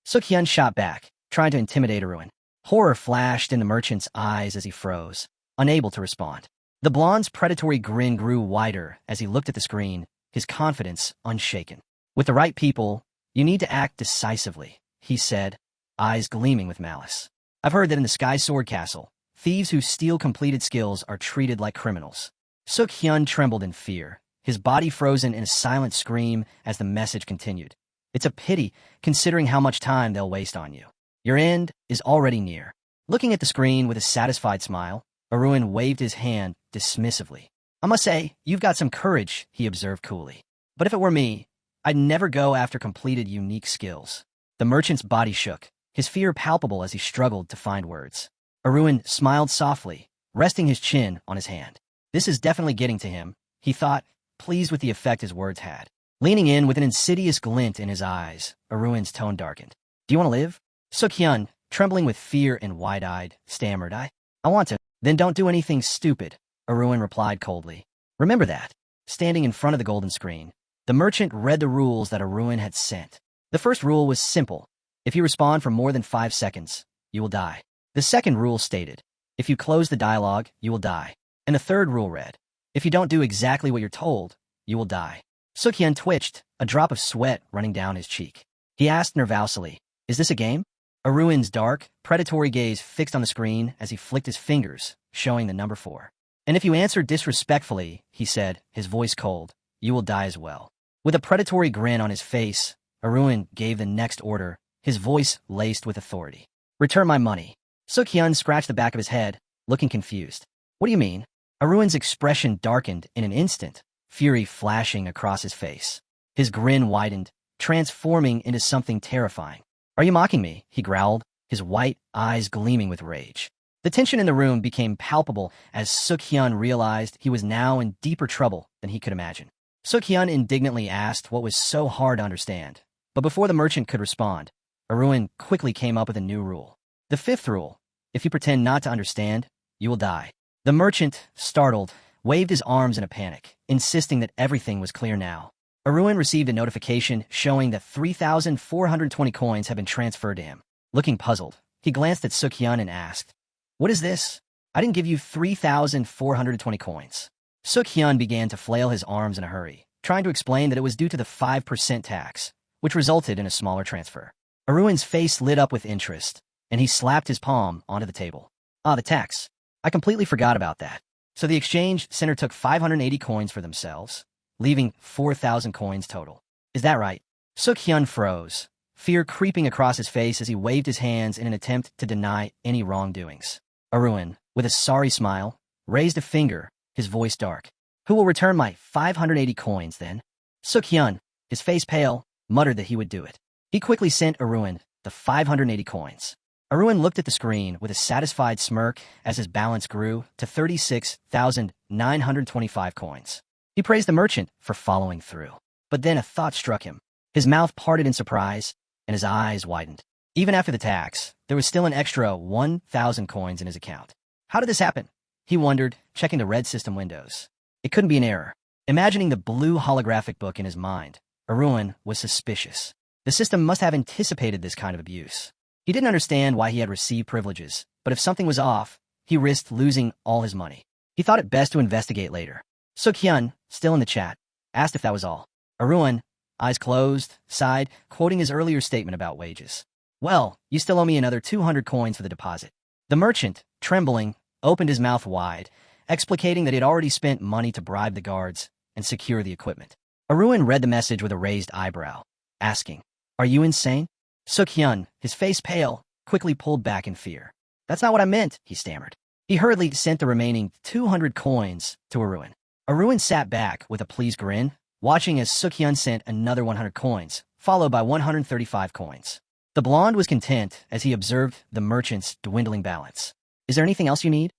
Speaker 1: Sukyan shot back, trying to intimidate Aruin. Horror flashed in the merchant's eyes as he froze, unable to respond. The blonde's predatory grin grew wider as he looked at the screen, his confidence unshaken. With the right people, you need to act decisively, he said, eyes gleaming with malice. I've heard that in the Sky Sword Castle, thieves who steal completed skills are treated like criminals. Sukyan trembled in fear, his body frozen in a silent scream as the message continued. It's a pity, considering how much time they'll waste on you. Your end is already near. Looking at the screen with a satisfied smile, Aruin waved his hand dismissively. I must say, you've got some courage, he observed coolly. But if it were me, I'd never go after completed unique skills. The merchant's body shook, his fear palpable as he struggled to find words. Aruin smiled softly, resting his chin on his hand. This is definitely getting to him, he thought, pleased with the effect his words had. Leaning in with an insidious glint in his eyes, Aruin's tone darkened. Do you want to live? Sukyan, trembling with fear and wide-eyed, stammered, I want to. Then don't do anything stupid, Aruin replied coldly. Remember that. Standing in front of the golden screen, the merchant read the rules that Aruin had sent. The first rule was simple. If you respond for more than 5 seconds, you will die. The second rule stated, if you close the dialogue, you will die. And the third rule read, if you don't do exactly what you're told, you will die. Sukyan twitched, a drop of sweat running down his cheek. He asked nervously, is this a game? Aruin's dark, predatory gaze fixed on the screen as he flicked his fingers, showing the number 4. And if you answer disrespectfully, he said, his voice cold, you will die as well. With a predatory grin on his face, Aruin gave the next order, his voice laced with authority. Return my money. Sukyan scratched the back of his head, looking confused. What do you mean? Aruin's expression darkened in an instant, fury flashing across his face. His grin widened, transforming into something terrifying. Are you mocking me? He growled, his white eyes gleaming with rage. The tension in the room became palpable as Sukyan realized he was now in deeper trouble than he could imagine. Sukyan indignantly asked what was so hard to understand. But before the merchant could respond, Aruin quickly came up with a new rule. The 5th rule, if you pretend not to understand, you will die. The merchant, startled, waved his arms in a panic, insisting that everything was clear now. Aruin received a notification showing that 3,420 coins had been transferred to him. Looking puzzled, he glanced at Sukyan and asked, what is this? I didn't give you 3,420 coins. Sukyan began to flail his arms in a hurry, trying to explain that it was due to the 5% tax, which resulted in a smaller transfer. Aruin's face lit up with interest, and he slapped his palm onto the table. Ah, the tax. I completely forgot about that. So the exchange center took 580 coins for themselves, leaving 4,000 coins total. Is that right? Sukyan froze, fear creeping across his face as he waved his hands in an attempt to deny any wrongdoings. Aruin, with a sorry smile, raised a finger, his voice dark. Who will return my 580 coins, then? Sukyan, his face pale, muttered that he would do it. He quickly sent Aruin the 580 coins. Aruin looked at the screen with a satisfied smirk as his balance grew to 36,925 coins. He praised the merchant for following through. But then a thought struck him. His mouth parted in surprise, and his eyes widened. Even after the tax, there was still an extra 1,000 coins in his account. How did this happen? He wondered, checking the red system windows. It couldn't be an error. Imagining the blue holographic book in his mind, Aruin was suspicious. The system must have anticipated this kind of abuse. He didn't understand why he had received privileges, but if something was off, he risked losing all his money. He thought it best to investigate later. Sukyan, still in the chat, asked if that was all. Aruin, eyes closed, sighed, quoting his earlier statement about wages. Well, you still owe me another 200 coins for the deposit. The merchant, trembling, opened his mouth wide, explicating that he had already spent money to bribe the guards and secure the equipment. Aruin read the message with a raised eyebrow, asking, Are you insane? Sukyan, his face pale, quickly pulled back in fear. That's not what I meant, he stammered. He hurriedly sent the remaining 200 coins to Aruin. Aruin sat back with a pleased grin, watching as Sukyan sent another 100 coins, followed by 135 coins. The blonde was content as he observed the merchant's dwindling balance. Is there anything else you need?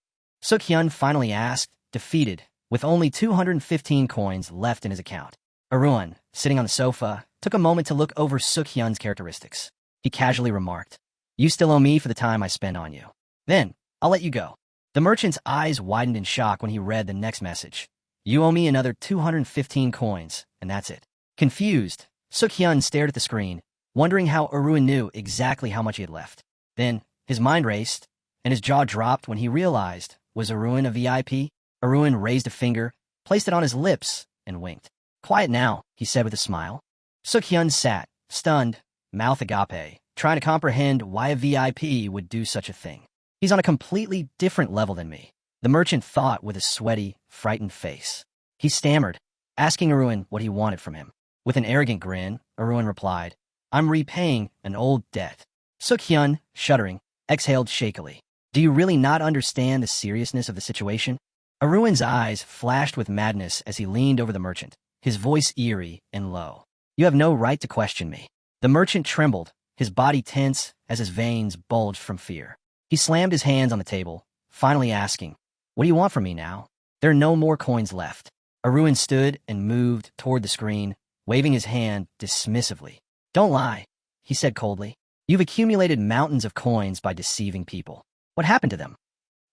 Speaker 1: Sukyan finally asked, defeated, with only 215 coins left in his account. Aruin, sitting on the sofa, took a moment to look over Sukyan's characteristics. He casually remarked, You still owe me for the time I spent on you. Then, I'll let you go. The merchant's eyes widened in shock when he read the next message. You owe me another 215 coins, and that's it. Confused, Sukyan stared at the screen, wondering how Aruin knew exactly how much he had left. Then, his mind raced, and his jaw dropped when he realized, was Aruin a VIP? Aruin raised a finger, placed it on his lips, and winked. Quiet now, he said with a smile. Sukyan sat, stunned, mouth agape, trying to comprehend why a VIP would do such a thing. He's on a completely different level than me, the merchant thought with a sweaty, frightened face. He stammered, asking Aruin what he wanted from him. With an arrogant grin, Aruin replied, I'm repaying an old debt. Sukyan, shuddering, exhaled shakily. Do you really not understand the seriousness of the situation? Aruin's eyes flashed with madness as he leaned over the merchant, his voice eerie and low. You have no right to question me. The merchant trembled, his body tense as his veins bulged from fear. He slammed his hands on the table, finally asking, What do you want from me now? There are no more coins left. Aruin stood and moved toward the screen, waving his hand dismissively. Don't lie, he said coldly. You've accumulated mountains of coins by deceiving people. What happened to them?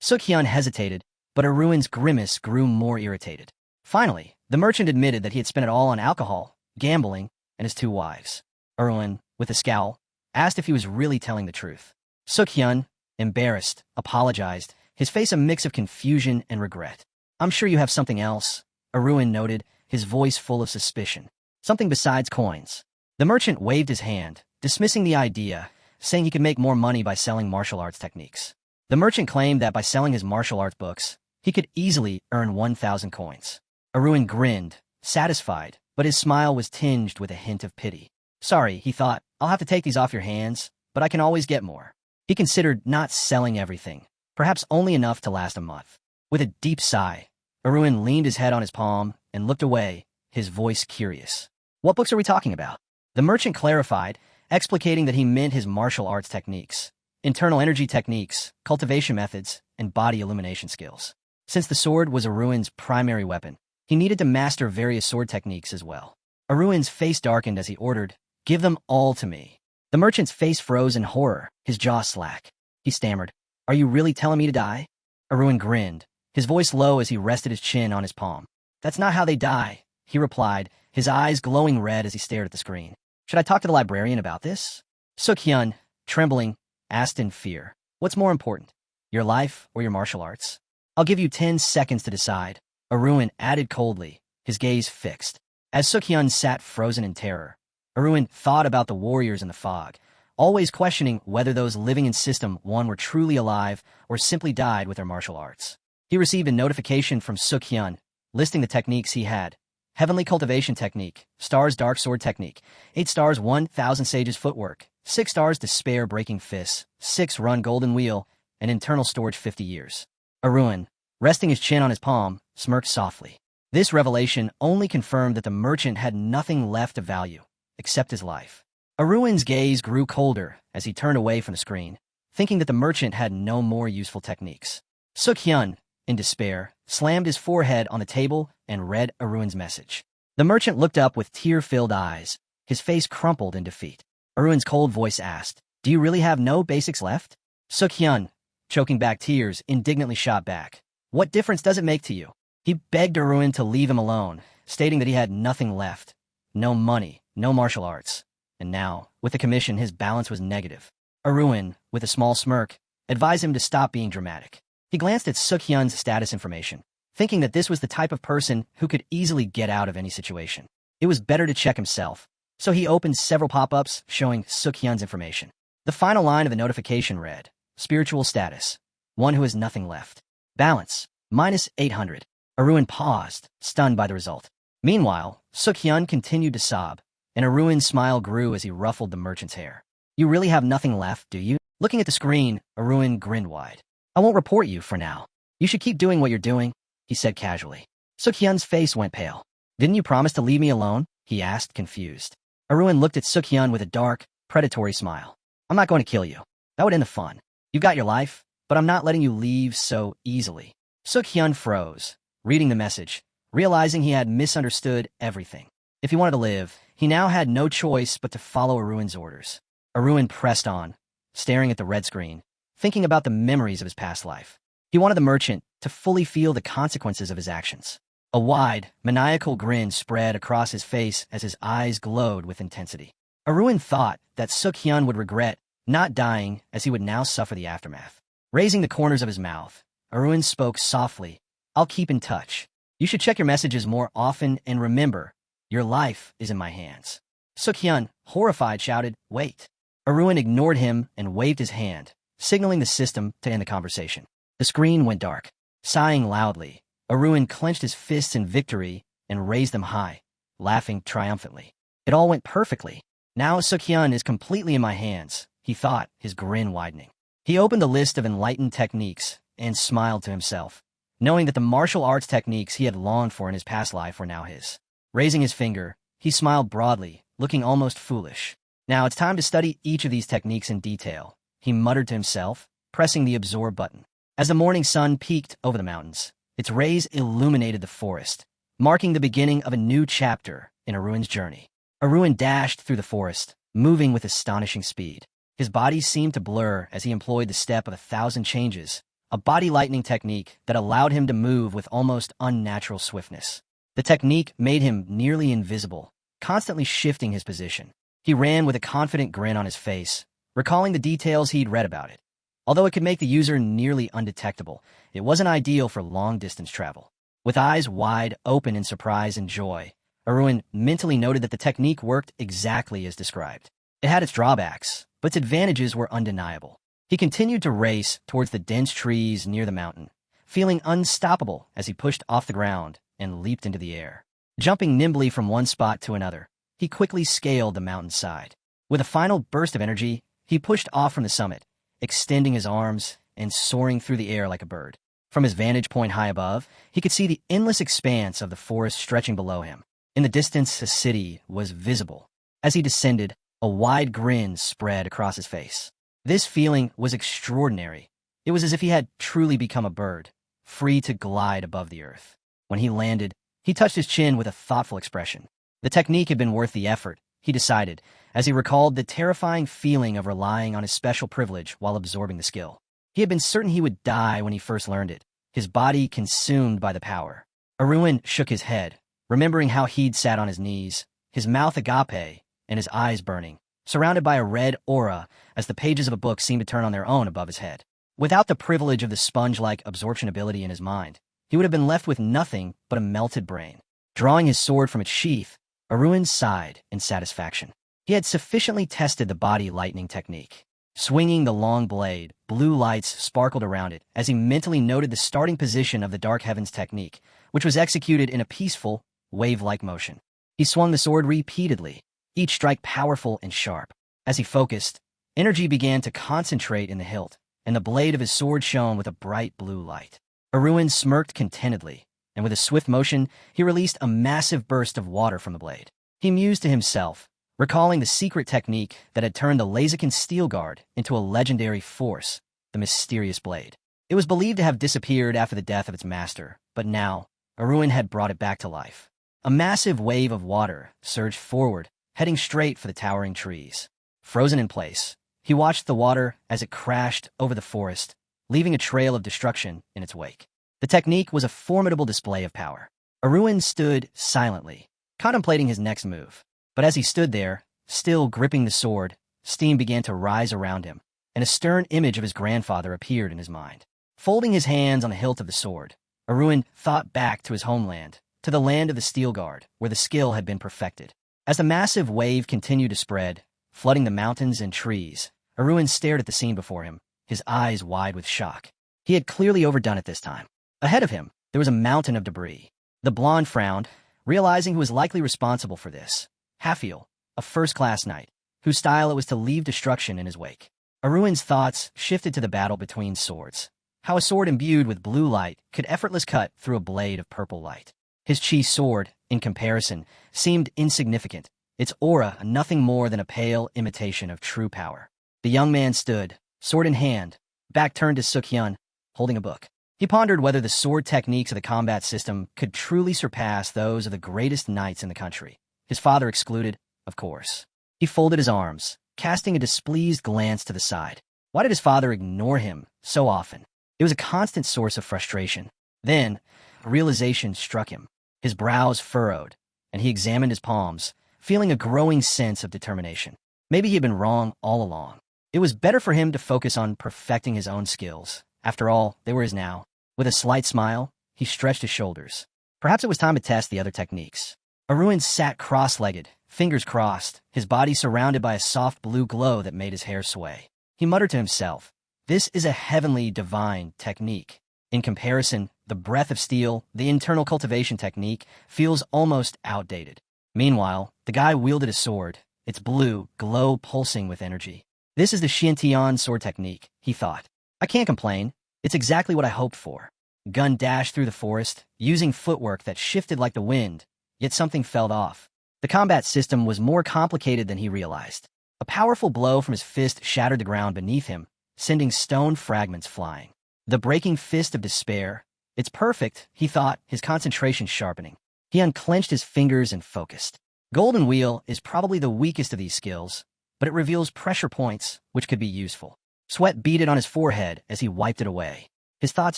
Speaker 1: Sukyan hesitated, but Aruin's grimace grew more irritated. Finally, the merchant admitted that he had spent it all on alcohol, gambling, and his 2 wives. Aruin, with a scowl, asked if he was really telling the truth. Sukyan, embarrassed, apologized, his face a mix of confusion and regret. I'm sure you have something else, Aruin noted, his voice full of suspicion. Something besides coins. The merchant waved his hand, dismissing the idea, saying he could make more money by selling martial arts techniques. The merchant claimed that by selling his martial arts books, he could easily earn 1,000 coins. Aruin grinned, satisfied, but his smile was tinged with a hint of pity. Sorry, he thought, I'll have to take these off your hands, but I can always get more. He considered not selling everything, perhaps only enough to last a month. With a deep sigh, Aruin leaned his head on his palm and looked away, his voice curious. What books are we talking about? The merchant clarified, explicating that he meant his martial arts techniques, internal energy techniques, cultivation methods, and body illumination skills. Since the sword was Aruin's primary weapon, he needed to master various sword techniques as well. Aruin's face darkened as he ordered, Give them all to me. The merchant's face froze in horror, his jaw slack. He stammered, Are you really telling me to die? Aruin grinned, his voice low as he rested his chin on his palm. That's not how they die, he replied, his eyes glowing red as he stared at the screen. Should I talk to the librarian about this? Sukyan, trembling, asked in fear. What's more important, your life or your martial arts? I'll give you 10 seconds to decide, Aruin added coldly, his gaze fixed. As Sukyan sat frozen in terror, Aruin thought about the warriors in the fog, always questioning whether those living in System 1 were truly alive or simply died with their martial arts. He received a notification from Sukyan, listing the techniques he had. Heavenly Cultivation Technique, Stars Dark Sword Technique, 8 stars 1,000 Sages Footwork, 6 stars Despair Breaking Fists, 6 Run Golden Wheel, and Internal Storage 50 years. Aruin, resting his chin on his palm, smirked softly. This revelation only confirmed that the merchant had nothing left of value, except his life. Aruin's gaze grew colder as he turned away from the screen, thinking that the merchant had no more useful techniques. Sukyan, in despair, slammed his forehead on the table and read Aruin's message. The merchant looked up with tear-filled eyes, his face crumpled in defeat. Aruin's cold voice asked, Do you really have no basics left? Sukyan, choking back tears, indignantly shot back. What difference does it make to you? He begged Aruin to leave him alone, stating that he had nothing left. No money, no martial arts. And now, with the commission, his balance was negative. Aruin, with a small smirk, advised him to stop being dramatic. He glanced at Sukyan's status information, thinking that this was the type of person who could easily get out of any situation. It was better to check himself, so he opened several pop-ups showing Sukyan's information. The final line of the notification read, Spiritual status, one who has nothing left. Balance, -800. Aruin paused, stunned by the result. Meanwhile, Sukyan continued to sob, and Aruin's smile grew as he ruffled the merchant's hair. You really have nothing left, do you? Looking at the screen, Aruin grinned wide. I won't report you for now. You should keep doing what you're doing, he said casually. Sukyan's face went pale. Didn't you promise to leave me alone? He asked, confused. Aruin looked at Sukyan with a dark, predatory smile. I'm not going to kill you. That would end the fun. You've got your life, but I'm not letting you leave so easily. Sukyan froze, reading the message, realizing he had misunderstood everything. If he wanted to live, he now had no choice but to follow Aruin's orders. Aruin pressed on, staring at the red screen, thinking about the memories of his past life. He wanted the merchant to fully feel the consequences of his actions. A wide, maniacal grin spread across his face as his eyes glowed with intensity. Aruin thought that Sukyan would regret not dying, as he would now suffer the aftermath. Raising the corners of his mouth, Aruin spoke softly. "I'll keep in touch. You should check your messages more often, and remember, your life is in my hands." Sukyan, horrified, shouted, "Wait." Aruin ignored him and waved his hand, signaling the system to end the conversation. The screen went dark. Sighing loudly, Aruin clenched his fists in victory and raised them high, laughing triumphantly. It all went perfectly. "Now Sukyan is completely in my hands," he thought, his grin widening. He opened the list of enlightened techniques and smiled to himself, knowing that the martial arts techniques he had longed for in his past life were now his. Raising his finger, he smiled broadly, looking almost foolish. "Now it's time to study each of these techniques in detail," he muttered to himself, pressing the absorb button. As the morning sun peeked over the mountains, its rays illuminated the forest, marking the beginning of a new chapter in Aruin's journey. Aruin dashed through the forest, moving with astonishing speed. His body seemed to blur as he employed the step of 1,000 changes, a body lightning technique that allowed him to move with almost unnatural swiftness. The technique made him nearly invisible, constantly shifting his position. He ran with a confident grin on his face, recalling the details he'd read about it. Although it could make the user nearly undetectable, it wasn't ideal for long-distance travel. With eyes wide open in surprise and joy, Aruin mentally noted that the technique worked exactly as described. It had its drawbacks, but its advantages were undeniable. He continued to race towards the dense trees near the mountain, feeling unstoppable as he pushed off the ground and leaped into the air. Jumping nimbly from one spot to another, he quickly scaled the mountainside. With a final burst of energy, he pushed off from the summit, extending his arms and soaring through the air like a bird. From his vantage point high above, he could see the endless expanse of the forest stretching below him. In the distance, a city was visible. As he descended, a wide grin spread across his face. This feeling was extraordinary. It was as if he had truly become a bird, free to glide above the earth. When he landed, he touched his chin with a thoughtful expression. The technique had been worth the effort, he decided, as he recalled the terrifying feeling of relying on his special privilege while absorbing the skill. He had been certain he would die when he first learned it, his body consumed by the power. Aruin shook his head, remembering how he'd sat on his knees, his mouth agape and his eyes burning, surrounded by a red aura as the pages of a book seemed to turn on their own above his head. Without the privilege of the sponge-like absorption ability in his mind, he would have been left with nothing but a melted brain. Drawing his sword from its sheath, Aruin sighed in satisfaction. He had sufficiently tested the body lightning technique. Swinging the long blade, blue lights sparkled around it as he mentally noted the starting position of the Dark Heavens technique, which was executed in a peaceful, wave-like motion. He swung the sword repeatedly, each strike powerful and sharp. As he focused, energy began to concentrate in the hilt, and the blade of his sword shone with a bright blue light. Aruin smirked contentedly, and with a swift motion, he released a massive burst of water from the blade. He mused to himself, recalling the secret technique that had turned the Laziken steel guard into a legendary force, the mysterious blade. It was believed to have disappeared after the death of its master, but now, Aruin had brought it back to life. A massive wave of water surged forward, heading straight for the towering trees. Frozen in place, he watched the water as it crashed over the forest, leaving a trail of destruction in its wake. The technique was a formidable display of power. Aruin stood silently, contemplating his next move. But as he stood there, still gripping the sword, steam began to rise around him, and a stern image of his grandfather appeared in his mind. Folding his hands on the hilt of the sword, Aruin thought back to his homeland, to the land of the Steel Guard, where the skill had been perfected. As the massive wave continued to spread, flooding the mountains and trees, Aruin stared at the scene before him, his eyes wide with shock. He had clearly overdone it this time. Ahead of him, there was a mountain of debris. The blonde frowned, realizing who was likely responsible for this. Hafiel, a first-class knight, whose style it was to leave destruction in his wake. Aruin's thoughts shifted to the battle between swords. How a sword imbued with blue light could effortlessly cut through a blade of purple light. His chi sword, in comparison, seemed insignificant, its aura nothing more than a pale imitation of true power. The young man stood, sword in hand, back turned to Sukyan, holding a book. He pondered whether the sword techniques of the combat system could truly surpass those of the greatest knights in the country. His father excluded, of course. He folded his arms, casting a displeased glance to the side. Why did his father ignore him so often? It was a constant source of frustration. Then, a realization struck him. His brows furrowed, and he examined his palms, feeling a growing sense of determination. Maybe he had been wrong all along. It was better for him to focus on perfecting his own skills. After all, they were his now. With a slight smile, he stretched his shoulders. Perhaps it was time to test the other techniques. Aruin sat cross-legged, fingers crossed, his body surrounded by a soft blue glow that made his hair sway. He muttered to himself, "This is a heavenly, divine technique." In comparison, the breath of steel, the internal cultivation technique, feels almost outdated. Meanwhile, the guy wielded a sword, its blue glow pulsing with energy. This is the Xiantian sword technique, he thought. I can't complain. It's exactly what I hoped for. Gun dashed through the forest, using footwork that shifted like the wind, yet something fell off. The combat system was more complicated than he realized. A powerful blow from his fist shattered the ground beneath him, sending stone fragments flying. The breaking fist of despair. It's perfect, he thought, his concentration sharpening. He unclenched his fingers and focused. Golden Wheel is probably the weakest of these skills, but it reveals pressure points, which could be useful. Sweat beaded on his forehead as he wiped it away. His thoughts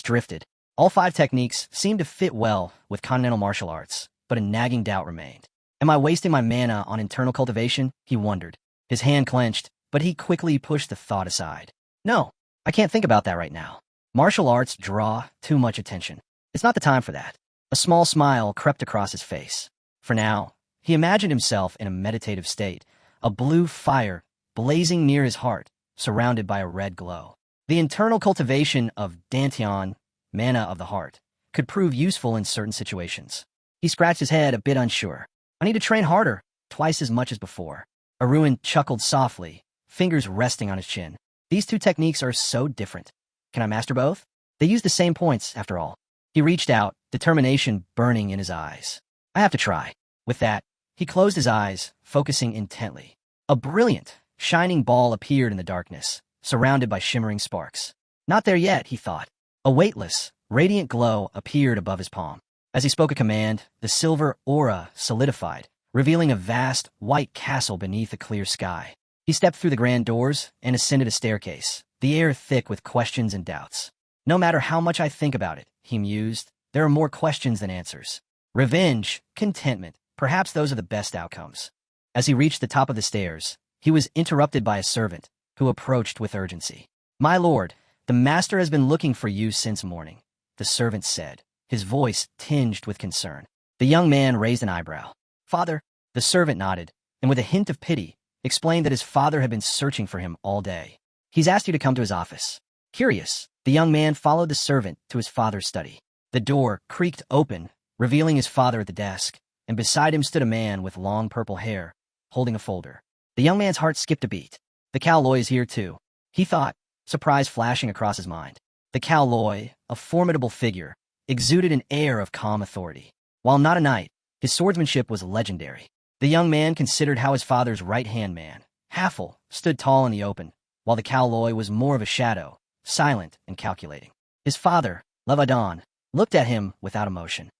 Speaker 1: drifted. All 5 techniques seemed to fit well with continental martial arts, but a nagging doubt remained. Am I wasting my mana on internal cultivation? He wondered. His hand clenched, but he quickly pushed the thought aside. No, I can't think about that right now. Martial arts draw too much attention. It's not the time for that. A small smile crept across his face. For now, he imagined himself in a meditative state, a blue fire blazing near his heart, surrounded by a red glow. The internal cultivation of Dantian, mana of the heart, could prove useful in certain situations. He scratched his head, a bit unsure. I need to train harder, twice as much as before. Aruin chuckled softly, fingers resting on his chin. These 2 techniques are so different. Can I master both? They use the same points, after all. He reached out, determination burning in his eyes. I have to try. With that, he closed his eyes, focusing intently. A brilliant, shining ball appeared in the darkness, surrounded by shimmering sparks. Not there yet, he thought. A weightless, radiant glow appeared above his palm. As he spoke a command, the silver aura solidified, revealing a vast, white castle beneath a clear sky. He stepped through the grand doors and ascended a staircase, the air thick with questions and doubts. No matter how much I think about it, he mused, there are more questions than answers. Revenge, contentment, perhaps those are the best outcomes. As he reached the top of the stairs, he was interrupted by a servant, who approached with urgency. My lord, the master has been looking for you since morning, the servant said, his voice tinged with concern. The young man raised an eyebrow. Father, the servant nodded, and with a hint of pity, explained that his father had been searching for him all day. He's asked you to come to his office. Curious, the young man followed the servant to his father's study. The door creaked open, revealing his father at the desk, and beside him stood a man with long purple hair, holding a folder. The young man's heart skipped a beat. The Cowloy is here too, he thought, surprise flashing across his mind. The Cowloy, a formidable figure, exuded an air of calm authority. While not a knight, his swordsmanship was legendary. The young man considered how his father's right-hand man, Haffel, stood tall in the open, while the Cowloy was more of a shadow, silent and calculating. His father, Levadon, looked at him without emotion.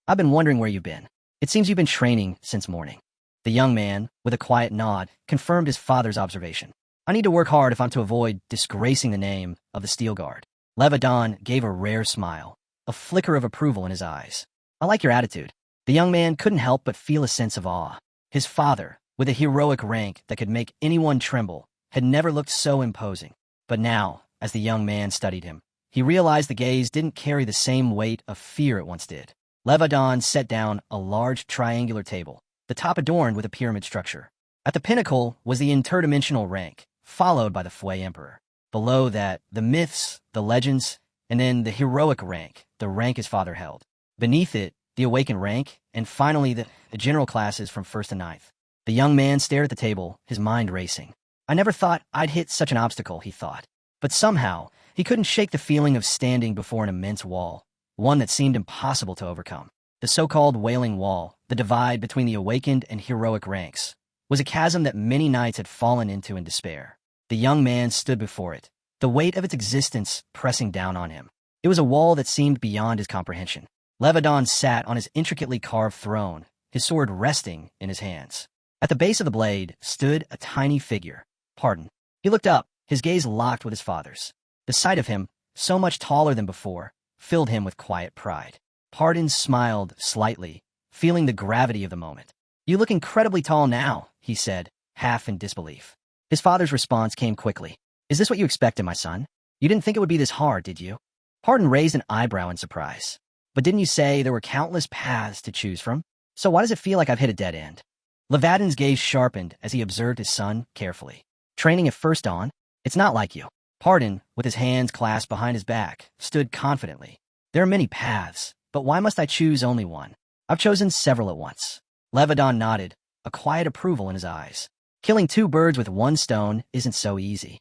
Speaker 1: I've been wondering where you've been. It seems you've been training since morning. The young man, with a quiet nod, confirmed his father's observation. I need to work hard if I'm to avoid disgracing the name of the Steel Guard. Levadon gave a rare smile, a flicker of approval in his eyes. I like your attitude. The young man couldn't help but feel a sense of awe. His father, with a heroic rank that could make anyone tremble, had never looked so imposing. But now, as the young man studied him, he realized the gaze didn't carry the same weight of fear it once did. Levadon set down a large triangular table, the top adorned with a pyramid structure. At the pinnacle was the interdimensional rank, followed by the Fui Emperor. Below that, the myths, the legends, and then the heroic rank, the rank his father held. Beneath it, the awakened rank, and finally the general classes from 1st to 9th. The young man stared at the table, his mind racing. I never thought I'd hit such an obstacle, he thought. But somehow, he couldn't shake the feeling of standing before an immense wall, one that seemed impossible to overcome. The so-called Wailing Wall, the divide between the awakened and heroic ranks, was a chasm that many knights had fallen into in despair. The young man stood before it, the weight of its existence pressing down on him. It was a wall that seemed beyond his comprehension. Levadon sat on his intricately carved throne, his sword resting in his hands. At the base of the blade stood a tiny figure. Pardon. He looked up, his gaze locked with his father's. The sight of him, so much taller than before, filled him with quiet pride. Pardon smiled slightly, feeling the gravity of the moment. "You look incredibly tall now," he said, half in disbelief. His father's response came quickly. "Is this what you expected, my son? You didn't think it would be this hard, did you?" Pardon raised an eyebrow in surprise. "But didn't you say there were countless paths to choose from? So why does it feel like I've hit a dead end?" Levadin's gaze sharpened as he observed his son carefully. "Training at first dawn? It's not like you." Pardon, with his hands clasped behind his back, stood confidently. "There are many paths, but why must I choose only one? I've chosen several at once." Levadon nodded, a quiet approval in his eyes. "Killing two birds with one stone isn't so easy."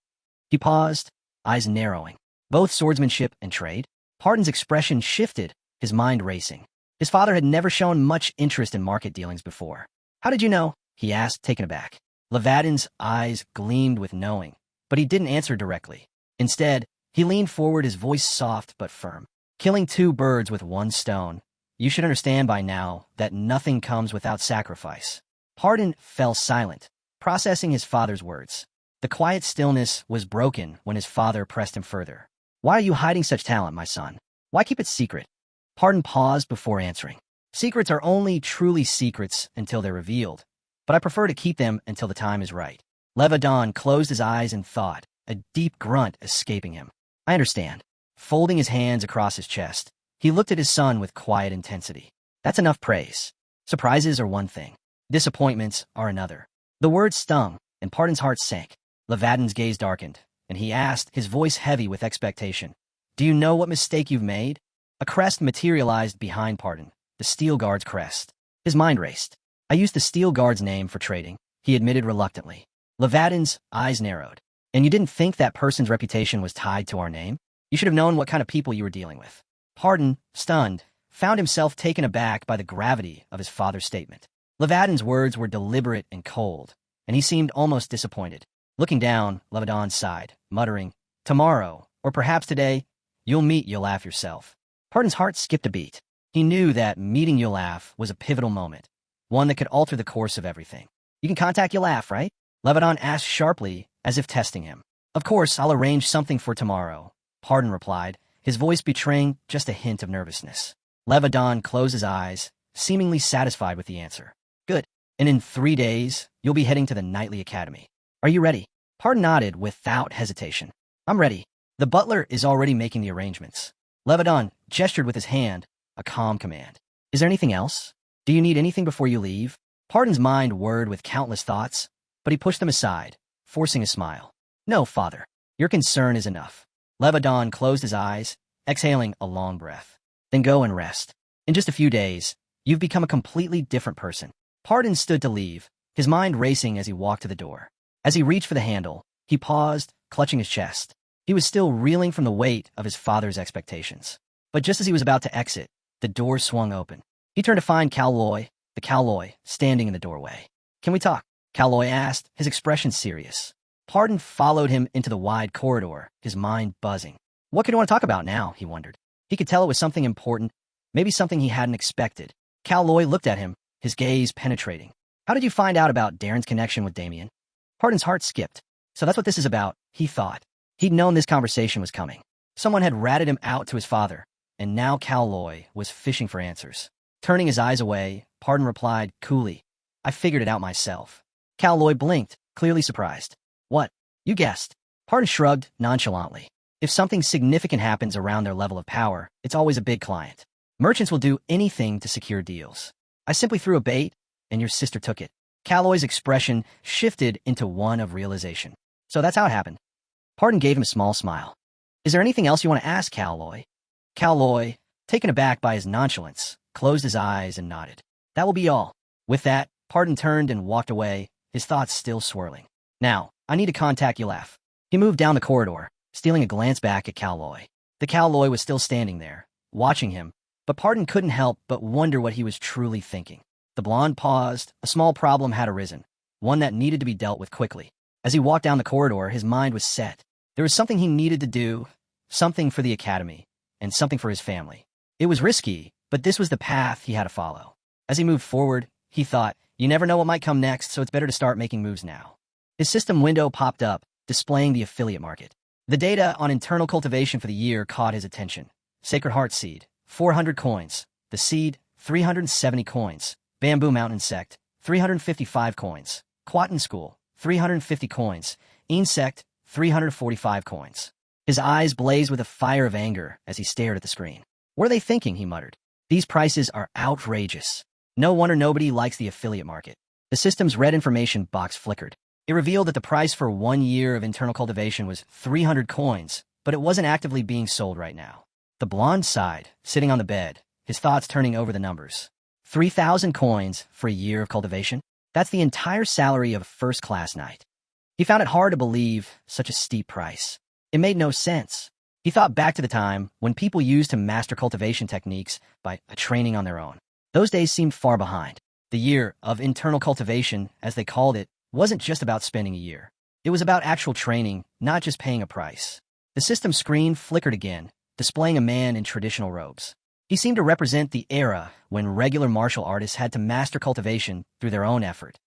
Speaker 1: He paused, eyes narrowing. "Both swordsmanship and trade?" Pardon's expression shifted, his mind racing. His father had never shown much interest in market dealings before. "How did you know?" he asked, taken aback. Levadin's eyes gleamed with knowing, but he didn't answer directly. Instead, he leaned forward, his voice soft but firm. "Killing two birds with one stone. You should understand by now that nothing comes without sacrifice." Pardon fell silent, processing his father's words. The quiet stillness was broken when his father pressed him further. "Why are you hiding such talent, my son? Why keep it secret?" Pardon paused before answering. "Secrets are only truly secrets until they're revealed, but I prefer to keep them until the time is right." Levadon closed his eyes in thought, a deep grunt escaping him. "I understand." Folding his hands across his chest, he looked at his son with quiet intensity. "That's enough praise. Surprises are one thing. Disappointments are another." The words stung, and Pardon's heart sank. Levadin's gaze darkened, and he asked, his voice heavy with expectation, "Do you know what mistake you've made?" A crest materialized behind Pardon, the Steel Guard's crest. His mind raced. "I used the Steel Guard's name for trading," he admitted reluctantly. Levadin's eyes narrowed. "And you didn't think that person's reputation was tied to our name? You should have known what kind of people you were dealing with." Pardon, stunned, found himself taken aback by the gravity of his father's statement. Levadin's words were deliberate and cold, and he seemed almost disappointed. Looking down, Levadon sighed, muttering, "Tomorrow, or perhaps today, you'll meet Yulaf yourself." Pardon's heart skipped a beat. He knew that meeting Yulaf was a pivotal moment, one that could alter the course of everything. "You can contact Yulaf, right?" Levadon asked sharply, as if testing him. "Of course, I'll arrange something for tomorrow," Pardon replied, his voice betraying just a hint of nervousness. Levadon closed his eyes, seemingly satisfied with the answer. "Good. And in 3 days, you'll be heading to the Nightly Academy. Are you ready?" Pardon nodded without hesitation. "I'm ready. The butler is already making the arrangements." Levadon gestured with his hand, a calm command. "Is there anything else? Do you need anything before you leave?" Pardon's mind whirred with countless thoughts, but he pushed them aside, forcing a smile. "No, father. Your concern is enough." Levadon closed his eyes, exhaling a long breath. "Then go and rest. In just a few days, you've become a completely different person." Pardon stood to leave, his mind racing as he walked to the door. As he reached for the handle, he paused, clutching his chest. He was still reeling from the weight of his father's expectations. But just as he was about to exit, the door swung open. He turned to find the Cowloy, standing in the doorway. "Can we talk?" Cowloy asked, his expression serious. Pardon followed him into the wide corridor, his mind buzzing. What could he want to talk about now, he wondered. He could tell it was something important, maybe something he hadn't expected. Cowloy looked at him, his gaze penetrating. "How did you find out about Darren's connection with Damien?" Pardon's heart skipped. So that's what this is about, he thought. He'd known this conversation was coming. Someone had ratted him out to his father, and now Cowloy was fishing for answers. Turning his eyes away, Pardon replied coolly, "I figured it out myself." Cowloy blinked, clearly surprised. "What? You guessed." Pardon shrugged nonchalantly. If something significant happens around their level of power, it's always a big client. Merchants will do anything to secure deals. I simply threw a bait, and your sister took it. Cowloy's expression shifted into one of realization. So that's how it happened. Pardon gave him a small smile. "Is there anything else you want to ask, Cowloy?" Cowloy, taken aback by his nonchalance, closed his eyes and nodded. "That will be all." With that, Pardon turned and walked away, his thoughts still swirling. "Now, I need to contact Yulaf." He moved down the corridor, stealing a glance back at Cowloy. The Cowloy was still standing there, watching him, but Pardon couldn't help but wonder what he was truly thinking. The blonde paused. A small problem had arisen, one that needed to be dealt with quickly. As he walked down the corridor, his mind was set. There was something he needed to do, something for the academy, and something for his family. It was risky, but this was the path he had to follow. As he moved forward, he thought, you never know what might come next, so it's better to start making moves now. His system window popped up, displaying the affiliate market. The data on internal cultivation for the year caught his attention. Sacred Heart Seed, 400 coins. The Seed, 370 coins. Bamboo Mountain Insect, 355 coins. Quatin School, 350 coins. Insect, 345 coins. His eyes blazed with a fire of anger as he stared at the screen. What are they thinking, he muttered. These prices are outrageous. No wonder nobody likes the affiliate market. The system's red information box flickered. It revealed that the price for 1 year of internal cultivation was 300 coins, but it wasn't actively being sold right now. The blonde sighed, sitting on the bed, his thoughts turning over the numbers. 3,000 coins for a year of cultivation? That's the entire salary of a first-class knight. He found it hard to believe such a steep price. It made no sense. He thought back to the time when people used to master cultivation techniques by training on their own. Those days seemed far behind. The year of internal cultivation, as they called it, wasn't just about spending a year. It was about actual training, not just paying a price. The system screen flickered again, displaying a man in traditional robes. He seemed to represent the era when regular martial artists had to master cultivation through their own effort.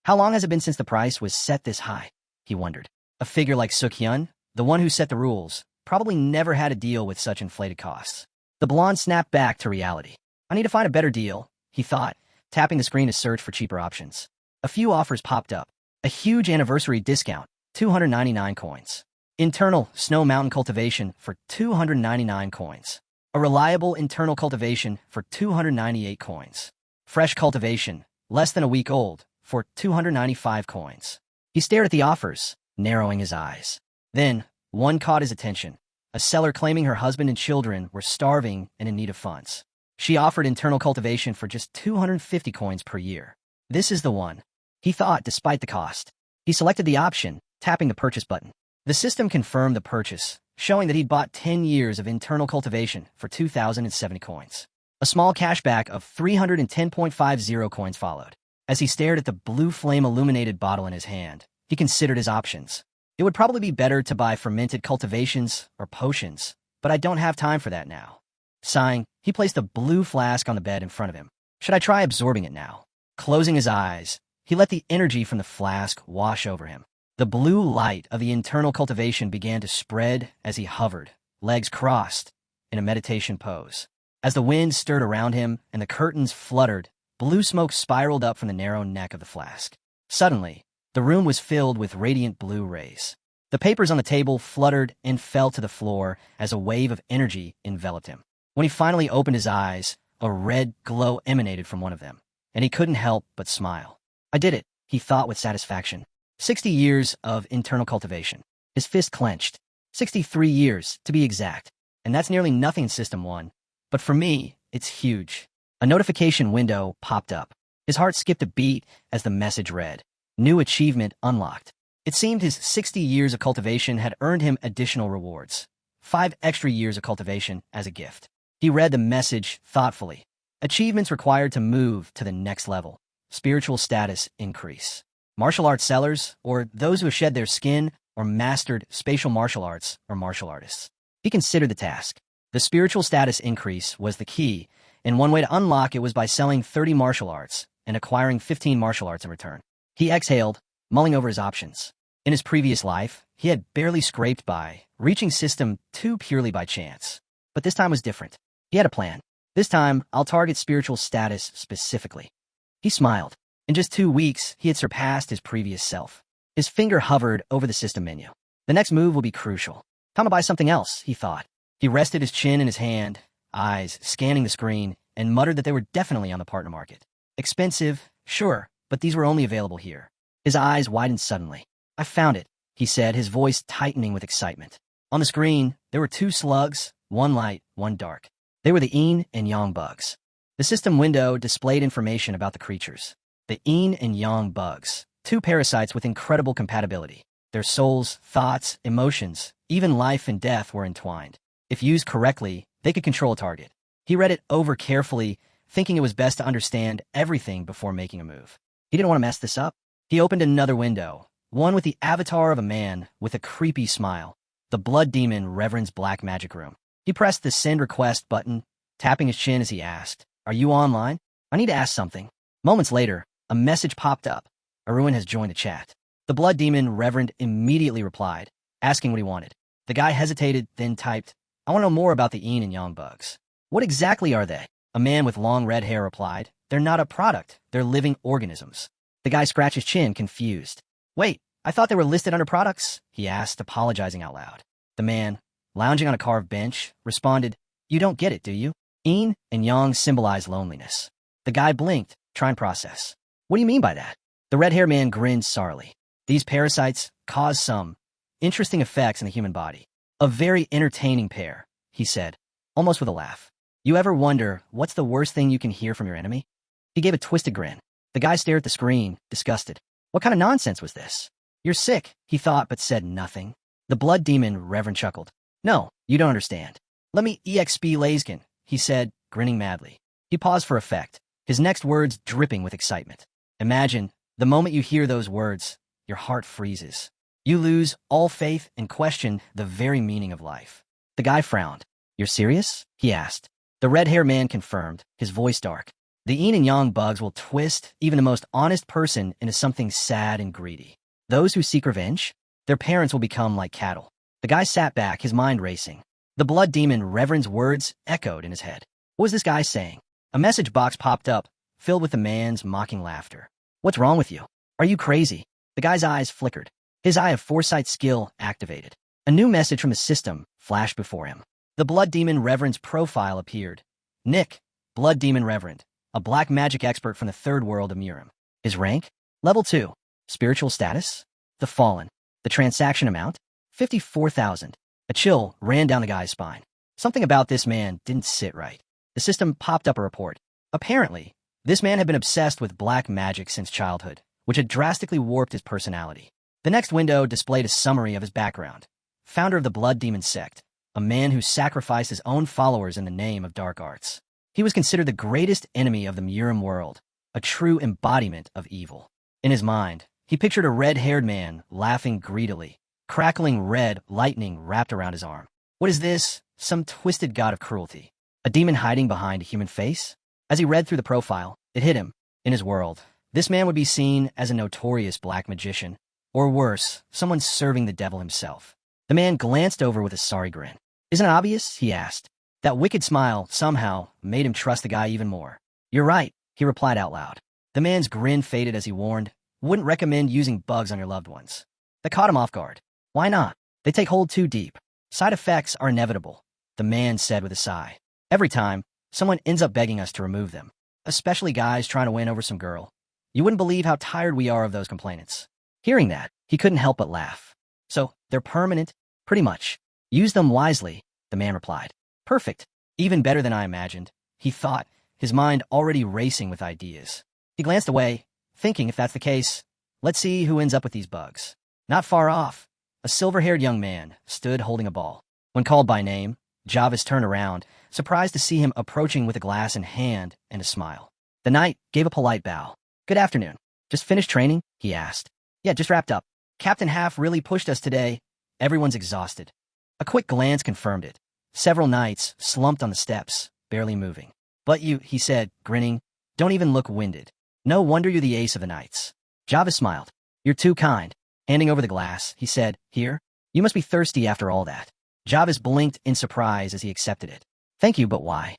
Speaker 1: How long has it been since the price was set this high? He wondered. A figure like Sukyan, the one who set the rules, probably never had to deal with such inflated costs. The blonde snapped back to reality. I need to find a better deal, he thought, tapping the screen to search for cheaper options. A few offers popped up. A huge anniversary discount, 299 coins. Internal snow mountain cultivation for 299 coins. A reliable internal cultivation for 298 coins. Fresh cultivation, less than a week old, for 295 coins. He stared at the offers, narrowing his eyes. Then, one caught his attention. A seller claiming her husband and children were starving and in need of funds. She offered internal cultivation for just 250 coins per year. This is the one, he thought, despite the cost. He selected the option, tapping the purchase button. The system confirmed the purchase, showing that he'd bought 10 years of internal cultivation for 2,070 coins. A small cashback of 310.50 coins followed. As he stared at the blue flame-illuminated bottle in his hand, he considered his options. It would probably be better to buy fermented cultivations or potions, but I don't have time for that now. Sighing, he placed the blue flask on the bed in front of him. Should I try absorbing it now? Closing his eyes, he let the energy from the flask wash over him. The blue light of the internal cultivation began to spread as he hovered, legs crossed, in a meditation pose. As the wind stirred around him and the curtains fluttered, blue smoke spiraled up from the narrow neck of the flask. Suddenly, the room was filled with radiant blue rays. The papers on the table fluttered and fell to the floor as a wave of energy enveloped him. When he finally opened his eyes, a red glow emanated from one of them, and he couldn't help but smile. I did it, he thought with satisfaction. 60 years of internal cultivation. His fist clenched. 63 years, to be exact. And that's nearly nothing in System 1. But for me, it's huge. A notification window popped up. His heart skipped a beat as the message read. New achievement unlocked. It seemed his 60 years of cultivation had earned him additional rewards. 5 extra years of cultivation as a gift. He read the message thoughtfully. Achievements required to move to the next level. Spiritual status increase. Martial arts sellers, or those who have shed their skin or mastered spatial martial arts, are martial artists. He considered the task. The spiritual status increase was the key, and one way to unlock it was by selling 30 martial arts and acquiring 15 martial arts in return. He exhaled, mulling over his options. In his previous life, he had barely scraped by, reaching System 2 purely by chance. But this time was different. He had a plan. This time, I'll target spiritual status specifically. He smiled. In just 2 weeks, he had surpassed his previous self. His finger hovered over the system menu. The next move will be crucial. Time to buy something else, he thought. He rested his chin in his hand, eyes scanning the screen, and muttered that they were definitely on the partner market. Expensive, sure, but these were only available here. His eyes widened suddenly. I found it, he said, his voice tightening with excitement. On the screen, there were 2 slugs, one light, one dark. They were the yin and yang bugs. The system window displayed information about the creatures. The yin and yang bugs, 2 parasites with incredible compatibility. Their souls, thoughts, emotions, even life and death were entwined. If used correctly, they could control a target. He read it over carefully, thinking it was best to understand everything before making a move. He didn't want to mess this up. He opened another window, one with the avatar of a man with a creepy smile. The blood demon Reverend's black magic room. He pressed the send request button, tapping his chin as he asked, "Are you online? I need to ask something." Moments later, a message popped up. Aruin has joined the chat. The blood demon reverend immediately replied, asking what he wanted. The guy hesitated, then typed, I want to know more about the yin and yang bugs. What exactly are they? A man with long red hair replied, they're not a product, they're living organisms. The guy scratched his chin, confused. Wait, I thought they were listed under products? He asked, apologizing out loud. The man, lounging on a carved bench, responded, you don't get it, do you? Yin and yang symbolize loneliness. The guy blinked, trying to process. What do you mean by that? The red-haired man grinned sourly. These parasites cause some interesting effects in the human body. A very entertaining pair, he said, almost with a laugh. You ever wonder what's the worst thing you can hear from your enemy? He gave a twisted grin. The guy stared at the screen, disgusted. What kind of nonsense was this? You're sick, he thought, but said nothing. The blood demon reverend chuckled. No, you don't understand. Let me exp Laskin, he said, grinning madly. He paused for effect, his next words dripping with excitement. Imagine, the moment you hear those words, your heart freezes. You lose all faith and question the very meaning of life. The guy frowned. You're serious? He asked. The red-haired man confirmed, his voice dark. The yin and yang bugs will twist even the most honest person into something sad and greedy. Those who seek revenge, their parents will become like cattle. The guy sat back, his mind racing. The blood demon reverend's words echoed in his head. What was this guy saying? A message box popped up, filled with the man's mocking laughter. What's wrong with you? Are you crazy? The guy's eyes flickered. His eye of foresight skill activated. A new message from the system flashed before him. The blood demon reverend's profile appeared. Nick, blood demon reverend, a black magic expert from the third world of Murim. His rank? Level 2. Spiritual status? The fallen. The transaction amount? 54,000. A chill ran down the guy's spine. Something about this man didn't sit right. The system popped up a report. Apparently, this man had been obsessed with black magic since childhood, which had drastically warped his personality. The next window displayed a summary of his background. Founder of the Blood Demon sect, a man who sacrificed his own followers in the name of dark arts. He was considered the greatest enemy of the Murim world, a true embodiment of evil. In his mind, he pictured a red-haired man laughing greedily, crackling red lightning wrapped around his arm. What is this? Some twisted god of cruelty. A demon hiding behind a human face? As he read through the profile, it hit him. In his world, this man would be seen as a notorious black magician, or worse, someone serving the devil himself. The man glanced over with a sorry grin. Isn't it obvious? He asked. That wicked smile somehow made him trust the guy even more. You're right, he replied out loud. The man's grin faded as he warned, wouldn't recommend using bugs on your loved ones. That caught him off guard. Why not? They take hold too deep. Side effects are inevitable, the man said with a sigh. Every time, someone ends up begging us to remove them, especially guys trying to win over some girl. You wouldn't believe how tired we are of those complainants. Hearing that, he couldn't help but laugh. So, they're permanent? Pretty much. Use them wisely, the man replied. Perfect. Even better than I imagined, he thought, his mind already racing with ideas. He glanced away, thinking if that's the case, let's see who ends up with these bugs. Not far off, a silver-haired young man stood holding a ball. When called by name, Javis turned around, surprised to see him approaching with a glass in hand and a smile. The knight gave a polite bow. Good afternoon. Just finished training? He asked. Yeah, just wrapped up. Captain Half really pushed us today. Everyone's exhausted. A quick glance confirmed it. Several knights slumped on the steps, barely moving. But you, he said, grinning, don't even look winded. No wonder you're the ace of the knights. Javis smiled. You're too kind. Handing over the glass, he said, here, you must be thirsty after all that. Javis blinked in surprise as he accepted it. Thank you, but why?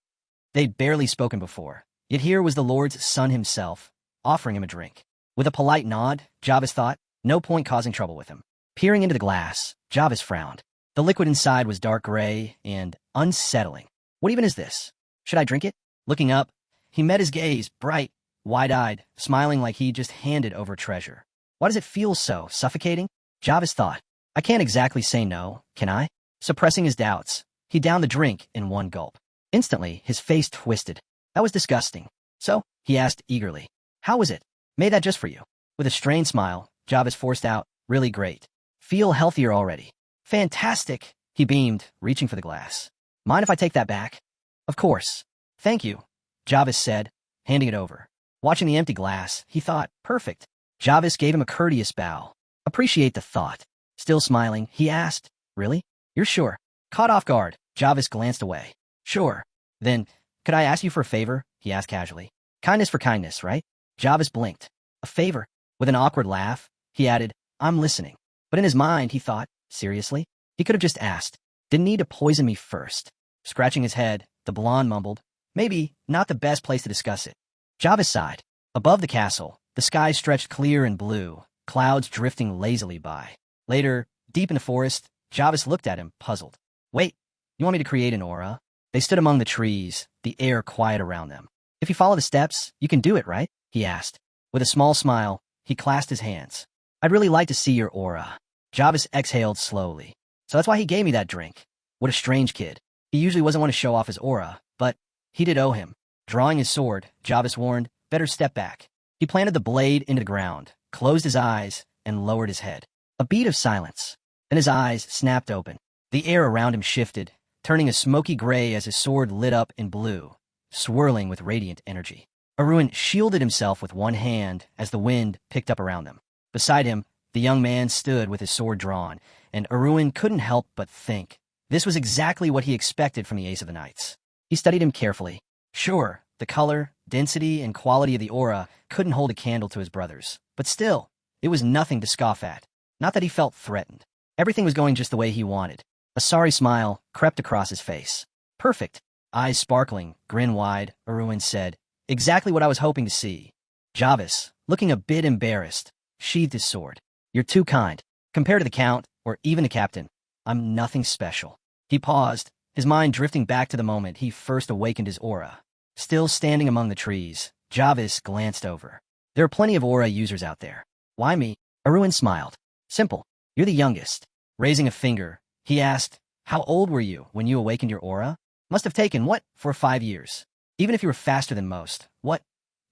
Speaker 1: They'd barely spoken before, yet here was the Lord's son himself, offering him a drink. With a polite nod, Javis thought, no point causing trouble with him. Peering into the glass, Javis frowned. The liquid inside was dark gray and unsettling. What even is this? Should I drink it? Looking up, he met his gaze, bright, wide-eyed, smiling like he just handed over treasure. Why does it feel so suffocating? Javis thought. I can't exactly say no, can I? Suppressing his doubts, he downed the drink in one gulp. Instantly, his face twisted. That was disgusting. So, he asked eagerly, how was it? Made that just for you. With a strained smile, Javis forced out, really great. Feel healthier already. Fantastic, he beamed, reaching for the glass. Mind if I take that back? Of course. Thank you, Javis said, handing it over. Watching the empty glass, he thought, perfect. Javis gave him a courteous bow. Appreciate the thought. Still smiling, he asked, really? You're sure? Caught off guard, Javis glanced away. Sure. Then, could I ask you for a favor? He asked casually. Kindness for kindness, right? Javis blinked. A favor? With an awkward laugh, he added, I'm listening. But in his mind, he thought, seriously? He could have just asked. Didn't need to poison me first. Scratching his head, the blonde mumbled, maybe not the best place to discuss it. Jarvis sighed. Above the castle, the sky stretched clear and blue, clouds drifting lazily by. Later, deep in the forest, Jarvis looked at him, puzzled. Wait, you want me to create an aura? They stood among the trees, the air quiet around them. If you follow the steps, you can do it, right? He asked. With a small smile, he clasped his hands. I'd really like to see your aura. Jarvis exhaled slowly. So that's why he gave me that drink. What a strange kid. He usually wasn't one to show off his aura, but he did owe him. Drawing his sword, Jarvis warned, better step back. He planted the blade into the ground, closed his eyes, and lowered his head. A beat of silence. Then his eyes snapped open. The air around him shifted, turning a smoky gray as his sword lit up in blue, swirling with radiant energy. Aruin shielded himself with one hand as the wind picked up around them. Beside him, the young man stood with his sword drawn, and Aruin couldn't help but think. This was exactly what he expected from the Ace of the Knights. He studied him carefully. Sure, the color, density, and quality of the aura couldn't hold a candle to his brother's, but still, it was nothing to scoff at. Not that he felt threatened. Everything was going just the way he wanted. A sorry smile crept across his face. Perfect. Eyes sparkling, grin wide, Aruin said. Exactly what I was hoping to see. Jarvis, looking a bit embarrassed, sheathed his sword. You're too kind. Compared to the Count, or even the Captain, I'm nothing special. He paused, his mind drifting back to the moment he first awakened his aura. Still standing among the trees, Jarvis glanced over. There are plenty of aura users out there. Why me? Aruin smiled. Simple. You're the youngest. Raising a finger, he asked, how old were you when you awakened your aura? Must have taken, 5 years. Even if you were faster than most,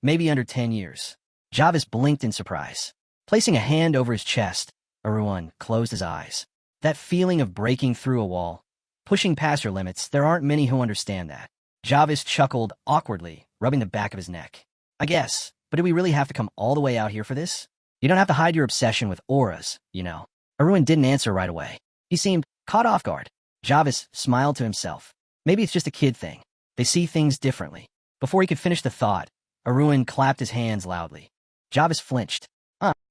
Speaker 1: maybe under 10 years. Jarvis blinked in surprise. Placing a hand over his chest, Aruin closed his eyes. That feeling of breaking through a wall, pushing past your limits, there aren't many who understand that. Jarvis chuckled awkwardly, rubbing the back of his neck. I guess, but do we really have to come all the way out here for this? You don't have to hide your obsession with auras, you know. Aruin didn't answer right away. He seemed caught off guard. Jarvis smiled to himself. Maybe it's just a kid thing. They see things differently. Before he could finish the thought, Aruin clapped his hands loudly. Jarvis flinched.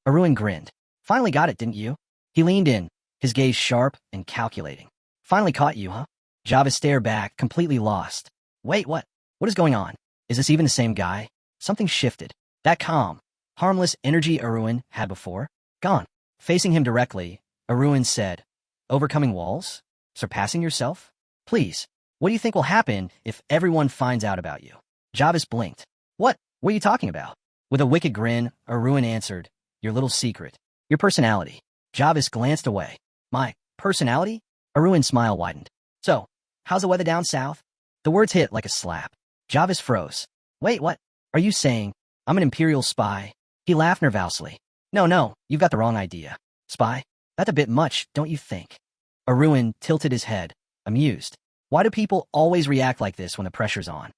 Speaker 1: Aruin grinned. Finally got it, didn't you? He leaned in, his gaze sharp and calculating. Finally caught you, huh? Jarvis stared back, completely lost. Wait, what? What is going on? Is this even the same guy? Something shifted. That calm, harmless energy Aruin had before? Gone. Facing him directly, Aruin said, overcoming walls? Surpassing yourself? Please, what do you think will happen if everyone finds out about you? Jarvis blinked. What are you talking about? With a wicked grin, Aruin answered, your little secret. Your personality. Jarvis glanced away. My personality? Aruin's smile widened. So, how's the weather down south? The words hit like a slap. Jarvis froze. Wait, what? Are you saying I'm an Imperial spy? He laughed nervously. No, you've got the wrong idea. Spy? That's a bit much, don't you think? Aruin tilted his head, amused. Why do people always react like this when the pressure's on?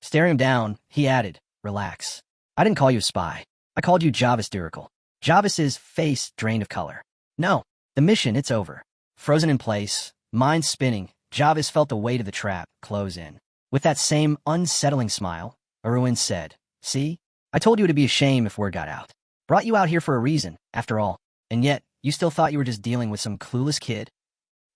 Speaker 1: Staring him down, he added, relax. I didn't call you a spy. I called you Jarvis Dirical. Jarvis's face drained of color. No, the mission, it's over. Frozen in place, mind spinning, Jarvis felt the weight of the trap close in. With that same unsettling smile, Aruin said, see, I told you to be ashamed if word got out. Brought you out here for a reason, after all, and yet you still thought you were just dealing with some clueless kid?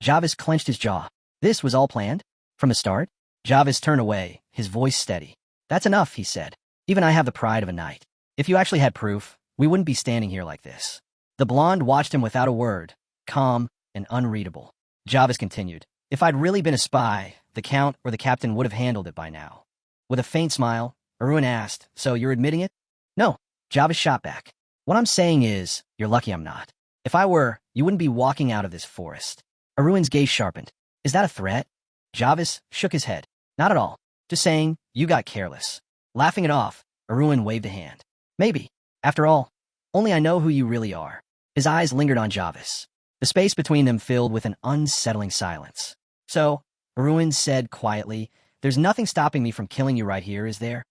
Speaker 1: Jarvis clenched his jaw. This was all planned? From the start? Jarvis turned away, his voice steady. That's enough, he said. Even I have the pride of a knight. If you actually had proof, we wouldn't be standing here like this. The blonde watched him without a word, calm and unreadable. Jarvis continued. If I'd really been a spy, the Count or the Captain would have handled it by now. With a faint smile, Aruin asked, so you're admitting it? No, Jarvis shot back. What I'm saying is, you're lucky I'm not. If I were, you wouldn't be walking out of this forest. Aruin's gaze sharpened. Is that a threat? Jarvis shook his head. Not at all. Just saying, you got careless. Laughing it off, Aruin waved a hand. Maybe. After all, only I know who you really are. His eyes lingered on Jarvis. The space between them filled with an unsettling silence. So, Aruin said quietly, there's nothing stopping me from killing you right here, is there?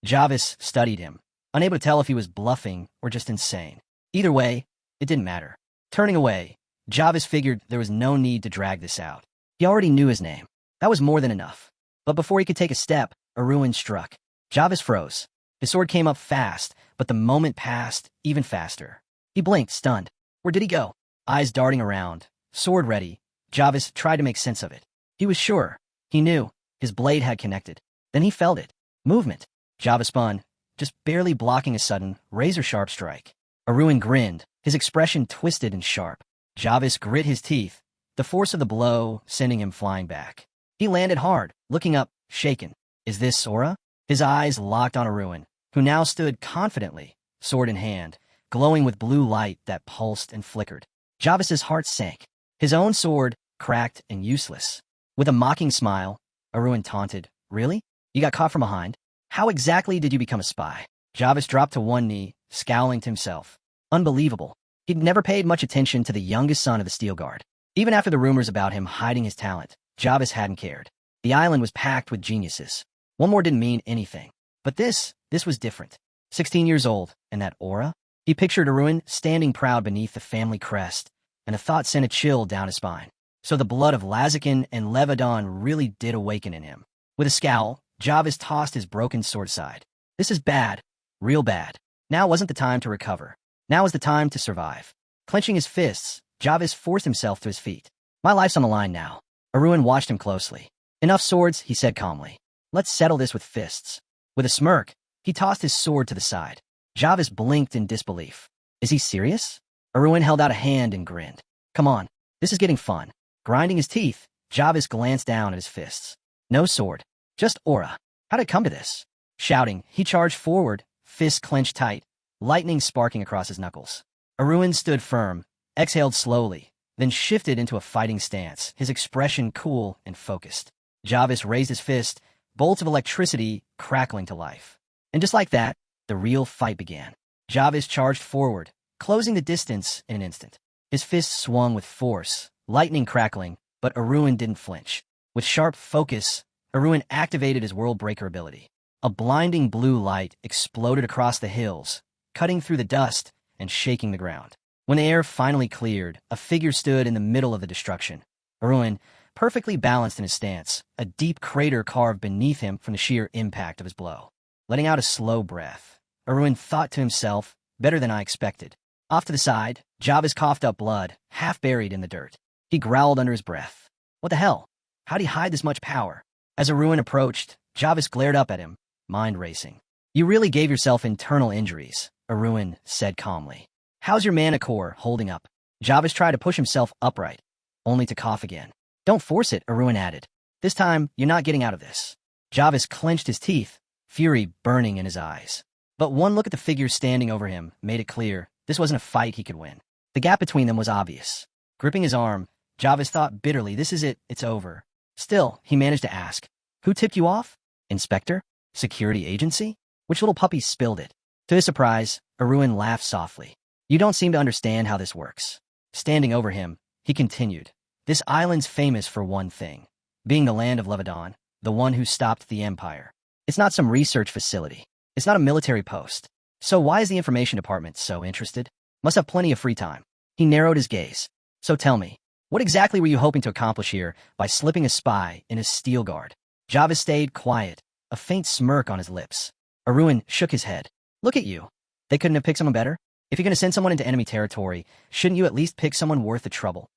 Speaker 1: Jarvis studied him, unable to tell if he was bluffing or just insane. Either way, it didn't matter. Turning away, Jarvis figured there was no need to drag this out. He already knew his name. That was more than enough. But before he could take a step, Aruin struck. Jarvis froze. His sword came up fast, but the moment passed even faster. He blinked, stunned. Where did he go? Eyes darting around, sword ready, Jarvis tried to make sense of it. He was sure. He knew. His blade had connected. Then he felt it. Movement. Jarvis spun, just barely blocking a sudden, razor-sharp strike. Aruin grinned, his expression twisted and sharp. Jarvis grit his teeth, the force of the blow sending him flying back. He landed hard, looking up, shaken. Is this Sora? His eyes locked on Aruin, who now stood confidently, sword in hand, glowing with blue light that pulsed and flickered. Jarvis's heart sank. His own sword, cracked and useless. With a mocking smile, Aruin taunted, Really? You got caught from behind? How exactly did you become a spy? Jarvis dropped to one knee, scowling to himself. Unbelievable. He'd never paid much attention to the youngest son of the Steel Guard. Even after the rumors about him hiding his talent, Jarvis hadn't cared. The island was packed with geniuses. One more didn't mean anything. But this was different. 16 years old, and that aura? He pictured Aruin standing proud beneath the family crest, and a thought sent a chill down his spine. So the blood of Lazakin and Levadon really did awaken in him. With a scowl, Jarvis tossed his broken sword aside. This is bad. Real bad. Now wasn't the time to recover. Now was the time to survive. Clenching his fists, Jarvis forced himself to his feet. My life's on the line now. Aruin watched him closely. Enough swords, he said calmly. Let's settle this with fists. With a smirk, he tossed his sword to the side. Jarvis blinked in disbelief. Is he serious? Aruin held out a hand and grinned. Come on, this is getting fun. Grinding his teeth, Jarvis glanced down at his fists. No sword, just aura. How'd it come to this? Shouting, he charged forward, fists clenched tight, lightning sparking across his knuckles. Aruin stood firm, exhaled slowly, then shifted into a fighting stance, his expression cool and focused. Jarvis raised his fist, bolts of electricity crackling to life. And just like that, the real fight began. Jarvis charged forward, closing the distance in an instant. His fist swung with force, lightning crackling, but Aruin didn't flinch. With sharp focus, Aruin activated his World Breaker ability. A blinding blue light exploded across the hills, cutting through the dust and shaking the ground. When the air finally cleared, a figure stood in the middle of the destruction. Aruin, perfectly balanced in his stance, a deep crater carved beneath him from the sheer impact of his blow. Letting out a slow breath, Aruin thought to himself, better than I expected. Off to the side, Jarvis coughed up blood, half buried in the dirt. He growled under his breath. What the hell? How'd he hide this much power? As Aruin approached, Jarvis glared up at him, mind racing. You really gave yourself internal injuries, Aruin said calmly. How's your mana core holding up? Jarvis tried to push himself upright, only to cough again. Don't force it, Aruin added. This time, you're not getting out of this. Jarvis clenched his teeth, fury burning in his eyes. But one look at the figure standing over him made it clear this wasn't a fight he could win. The gap between them was obvious. Gripping his arm, Jarvis thought bitterly, this is it, it's over. Still, he managed to ask, who tipped you off? Inspector? Security agency? Which little puppy spilled it? To his surprise, Aruin laughed softly. You don't seem to understand how this works. Standing over him, he continued. This island's famous for one thing, being the land of Levadon, the one who stopped the Empire. It's not some research facility. It's not a military post. So why is the information department so interested? Must have plenty of free time. He narrowed his gaze. So tell me, what exactly were you hoping to accomplish here by slipping a spy in his steel guard? Jarvis stayed quiet, a faint smirk on his lips. Aruin shook his head. Look at you. They couldn't have picked someone better? If you're going to send someone into enemy territory, shouldn't you at least pick someone worth the trouble?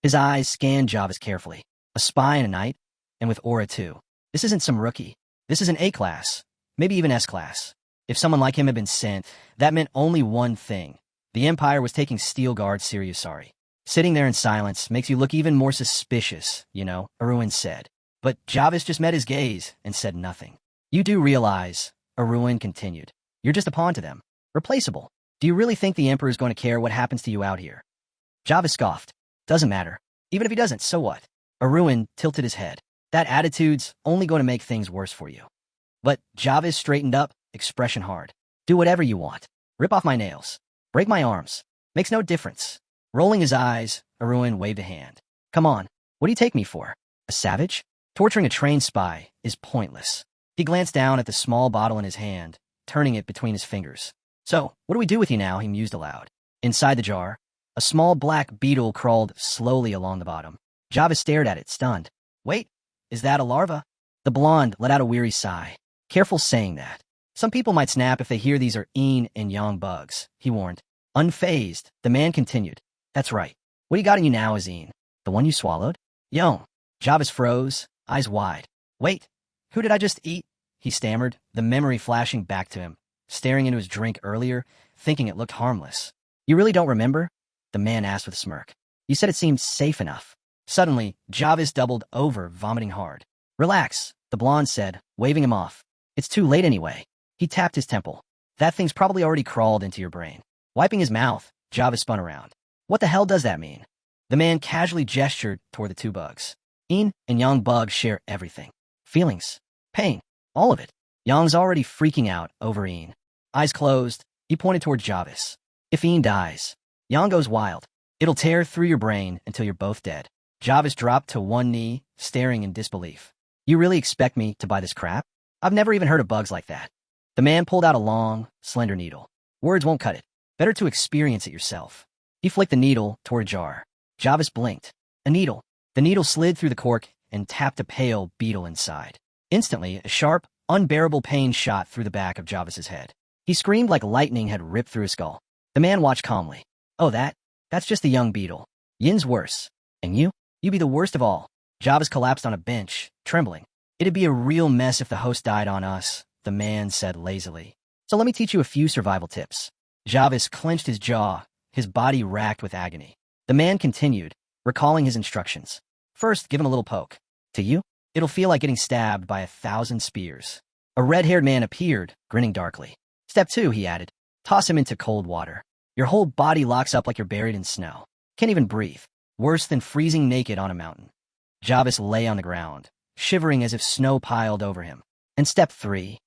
Speaker 1: His eyes scanned Jarvis carefully. A spy and a knight? And with aura too. This isn't some rookie. This is an A-class, maybe even S-class. If someone like him had been sent, that meant only one thing. The Empire was taking Steel Guard serious. Sorry. Sitting there in silence makes you look even more suspicious, you know, Aruin said. But Jarvis just met his gaze and said nothing. You do realize, Aruin continued, you're just a pawn to them. Replaceable. Do you really think the Emperor is going to care what happens to you out here? Jarvis scoffed. Doesn't matter. Even if he doesn't, so what? Aruin tilted his head. That attitude's only going to make things worse for you. But Jarvis straightened up, expression hard. Do whatever you want. Rip off my nails. Break my arms. Makes no difference. Rolling his eyes, Aruin waved a hand. Come on, what do you take me for? A savage? Torturing a trained spy is pointless. He glanced down at the small bottle in his hand, turning it between his fingers. So, what do we do with you now? He mused aloud. Inside the jar, a small black beetle crawled slowly along the bottom. Jarvis stared at it, stunned. Wait, is that a larva? The blonde let out a weary sigh. Careful saying that. Some people might snap if they hear these are yin and yang bugs, he warned. Unfazed, the man continued. That's right. What you got in you now, Azine? The one you swallowed? Yo. Jarvis froze, eyes wide. Wait, who did I just eat? He stammered, the memory flashing back to him, staring into his drink earlier, thinking it looked harmless. You really don't remember? The man asked with a smirk. You said it seemed safe enough. Suddenly, Jarvis doubled over, vomiting hard. Relax, the blonde said, waving him off. It's too late anyway. He tapped his temple. That thing's probably already crawled into your brain. Wiping his mouth, Jarvis spun around. What the hell does that mean? The man casually gestured toward the two bugs. Yin and Yang Bug share everything. Feelings. Pain. All of it. Yang's already freaking out over Yin. Eyes closed, he pointed toward Jarvis. If Yin dies, Yang goes wild. It'll tear through your brain until you're both dead. Jarvis dropped to one knee, staring in disbelief. You really expect me to buy this crap? I've never even heard of bugs like that. The man pulled out a long, slender needle. Words won't cut it. Better to experience it yourself. He flicked the needle toward a jar. Jarvis blinked. A needle. The needle slid through the cork and tapped a pale beetle inside. Instantly, a sharp, unbearable pain shot through the back of Jarvis's head. He screamed like lightning had ripped through his skull. The man watched calmly. Oh, that's just the young beetle. Yin's worse. And you? You be the worst of all. Jarvis collapsed on a bench, trembling. It'd be a real mess if the host died on us, the man said lazily. So let me teach you a few survival tips. Jarvis clenched his jaw, his body racked with agony. The man continued, recalling his instructions. First, give him a little poke. To you, it'll feel like getting stabbed by 1,000 spears. A red-haired man appeared, grinning darkly. Step 2, he added. Toss him into cold water. Your whole body locks up like you're buried in snow. Can't even breathe. Worse than freezing naked on a mountain. Jarvis lay on the ground, shivering as if snow piled over him. And step 3.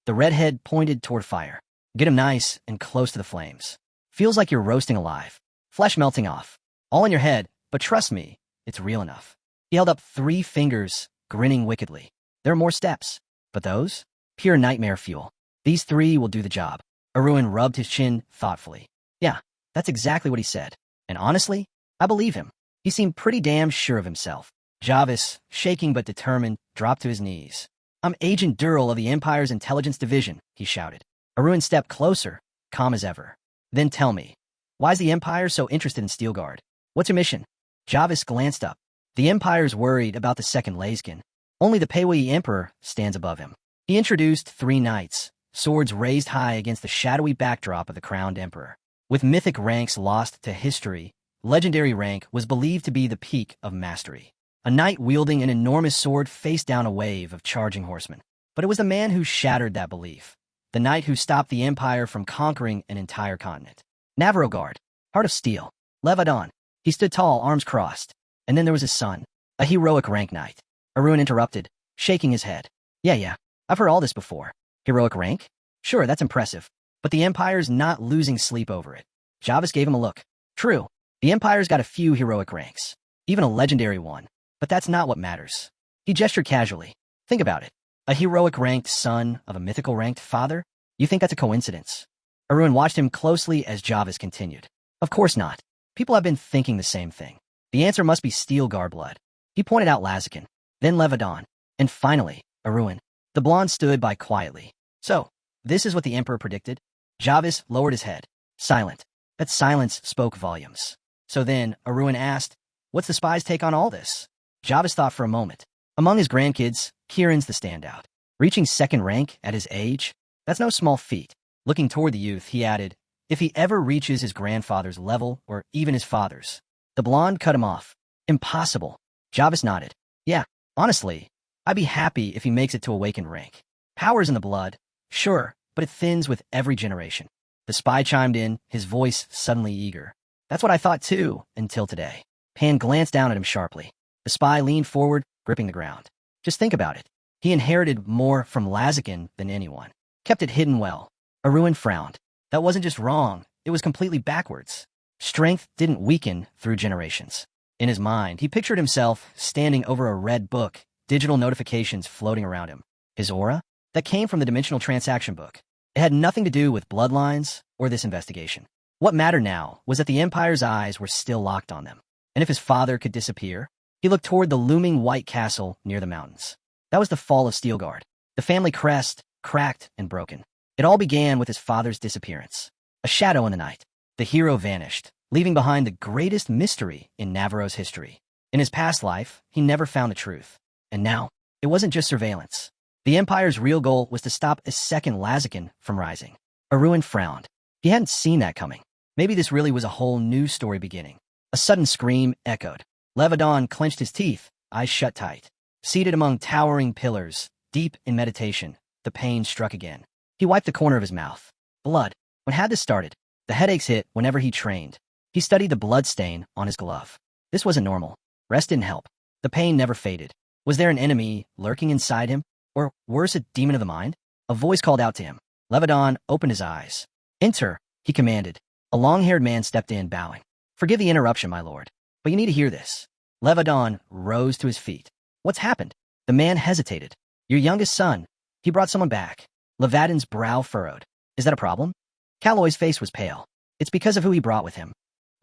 Speaker 1: The redhead pointed toward fire. Get him nice and close to the flames. Feels like you're roasting alive. Flesh melting off. All in your head, but trust me, it's real enough. He held up 3 fingers, grinning wickedly. There are more steps, but those? Pure nightmare fuel. These 3 will do the job. Aruin rubbed his chin thoughtfully. Yeah, that's exactly what he said. And honestly, I believe him. He seemed pretty damn sure of himself. Jarvis, shaking but determined, dropped to his knees. I'm Agent Durrell of the Empire's Intelligence Division, he shouted. Aruin stepped closer, calm as ever. Then tell me, why is the Empire so interested in Steelguard? What's your mission? Jarvis glanced up. The Empire's worried about the second Layskin. Only the Peiwei Emperor stands above him. He introduced 3 knights, swords raised high against the shadowy backdrop of the crowned emperor. With mythic ranks lost to history, legendary rank was believed to be the peak of mastery. A knight wielding an enormous sword faced down a wave of charging horsemen. But it was the man who shattered that belief. The knight who stopped the Empire from conquering an entire continent. Navarro Guard, Heart of Steel, Levadon. He stood tall, arms crossed. And then there was his son, a heroic rank knight. Aruin interrupted, shaking his head. Yeah, I've heard all this before. Heroic rank? Sure, that's impressive. But the Empire's not losing sleep over it. Jarvis gave him a look. True, the Empire's got a few heroic ranks, even a legendary one. But that's not what matters. He gestured casually. Think about it. A heroic-ranked son of a mythical-ranked father? You think that's a coincidence? Aruin watched him closely as Jarvis continued. Of course not. People have been thinking the same thing. The answer must be Steelguard blood. He pointed out Lazakin, then Levadon, and finally, Aruin. The blonde stood by quietly. So, this is what the Emperor predicted? Jarvis lowered his head. Silent. That silence spoke volumes. So then, Aruin asked, what's the spies' take on all this? Jarvis thought for a moment. Among his grandkids, Kieran's the standout. Reaching 2nd rank at his age? That's no small feat. Looking toward the youth, he added, if he ever reaches his grandfather's level, or even his father's. The blonde cut him off. Impossible. Jarvis nodded. Yeah, honestly, I'd be happy if he makes it to awakened rank. Power's in the blood, sure, but it thins with every generation. The spy chimed in, his voice suddenly eager. That's what I thought too, until today. Pan glanced down at him sharply. The spy leaned forward, gripping the ground. Just think about it. He inherited more from Lazakin than anyone. Kept it hidden well. Aruin frowned. That wasn't just wrong, it was completely backwards. Strength didn't weaken through generations. In his mind, he pictured himself standing over a red book, digital notifications floating around him. His aura? That came from the Dimensional Transaction book. It had nothing to do with bloodlines or this investigation. What mattered now was that the Empire's eyes were still locked on them. And if his father could disappear, he looked toward the looming white castle near the mountains. That was the fall of Steelguard. The family crest, cracked and broken. It all began with his father's disappearance. A shadow in the night. The hero vanished, leaving behind the greatest mystery in Navarro's history. In his past life, he never found the truth. And now, it wasn't just surveillance. The Empire's real goal was to stop a second Laziken from rising. Aruin frowned. He hadn't seen that coming. Maybe this really was a whole new story beginning. A sudden scream echoed. Levadon clenched his teeth, eyes shut tight. Seated among towering pillars, deep in meditation, the pain struck again. He wiped the corner of his mouth. Blood. When had this started? The headaches hit whenever he trained. He studied the blood stain on his glove. This wasn't normal. Rest didn't help. The pain never faded. Was there an enemy lurking inside him? Or worse, a demon of the mind? A voice called out to him. Levadon opened his eyes. Enter, he commanded. A long-haired man stepped in, bowing. Forgive the interruption, my lord, but you need to hear this. Levadon rose to his feet. What's happened? The man hesitated. Your youngest son. He brought someone back. Levadon's brow furrowed. Is that a problem? Calloy's face was pale. It's because of who he brought with him.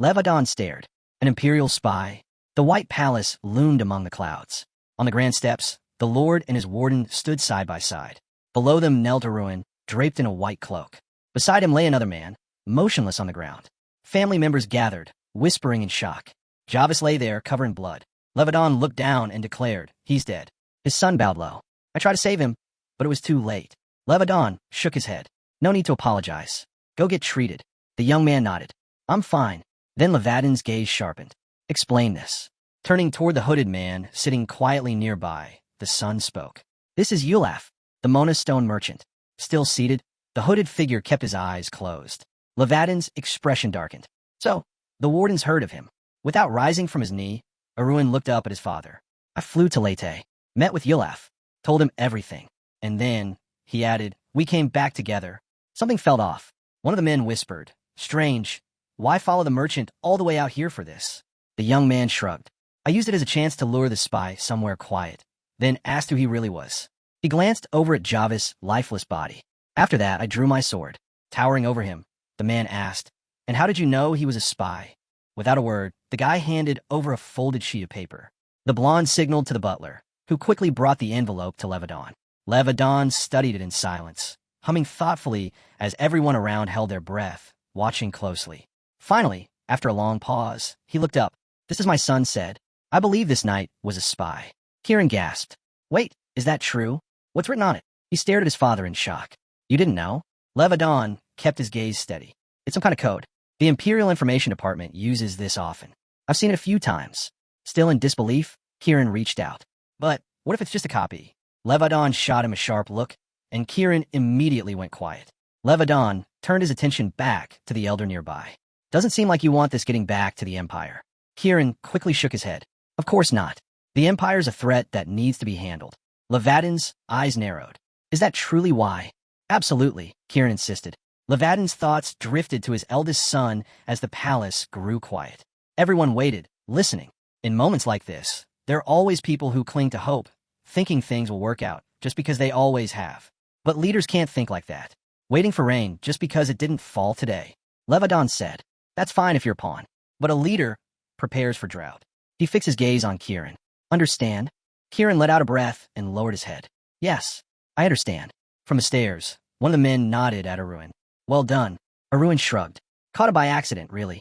Speaker 1: Levadon stared. An imperial spy. The White Palace loomed among the clouds. On the grand steps, the lord and his warden stood side by side. Below them knelt Aruin, draped in a white cloak. Beside him lay another man, motionless on the ground. Family members gathered, whispering in shock. Javis lay there, covered in blood. Levadon looked down and declared, he's dead. His son bowed low. I tried to save him, but it was too late. Levadon shook his head. No need to apologize. Go get treated. The young man nodded. I'm fine. Then Levadon's gaze sharpened. Explain this. Turning toward the hooded man, sitting quietly nearby, the son spoke. This is Yulaf, the Mona stone merchant. Still seated, the hooded figure kept his eyes closed. Levadon's expression darkened. So, the wardens heard of him. Without rising from his knee, Aruin looked up at his father. I flew to Leyte, met with Yulaf, told him everything. And then, he added, we came back together. Something fell off. One of the men whispered, strange. Why follow the merchant all the way out here for this? The young man shrugged. I used it as a chance to lure the spy somewhere quiet, then asked who he really was. He glanced over at Javis' lifeless body. After that, I drew my sword. Towering over him, the man asked, and how did you know he was a spy? Without a word, the guy handed over a folded sheet of paper. The blonde signaled to the butler, who quickly brought the envelope to Levadon. Levadon studied it in silence, humming thoughtfully as everyone around held their breath, watching closely. Finally, after a long pause, he looked up. This is my son said. I believe this knight was a spy. Kieran gasped. Wait, is that true? What's written on it? He stared at his father in shock. You didn't know? Levadon kept his gaze steady. It's some kind of code. The Imperial Information Department uses this often. I've seen it a few times. Still in disbelief, Kieran reached out. But what if it's just a copy? Levadon shot him a sharp look, and Kieran immediately went quiet. Levadon turned his attention back to the elder nearby. Doesn't seem like you want this getting back to the Empire. Kieran quickly shook his head. Of course not. The Empire's a threat that needs to be handled. Levadon's eyes narrowed. Is that truly why? Absolutely, Kieran insisted. Levadon's thoughts drifted to his eldest son as the palace grew quiet. Everyone waited, listening. In moments like this, there are always people who cling to hope, thinking things will work out, just because they always have. But leaders can't think like that. Waiting for rain just because it didn't fall today. Levadon said, that's fine if you're a pawn. But a leader prepares for drought. He fixed his gaze on Kieran. Understand? Kieran let out a breath and lowered his head. Yes, I understand. From the stairs, one of the men nodded at Aruin. Well done. Aruin shrugged. Caught it by accident, really.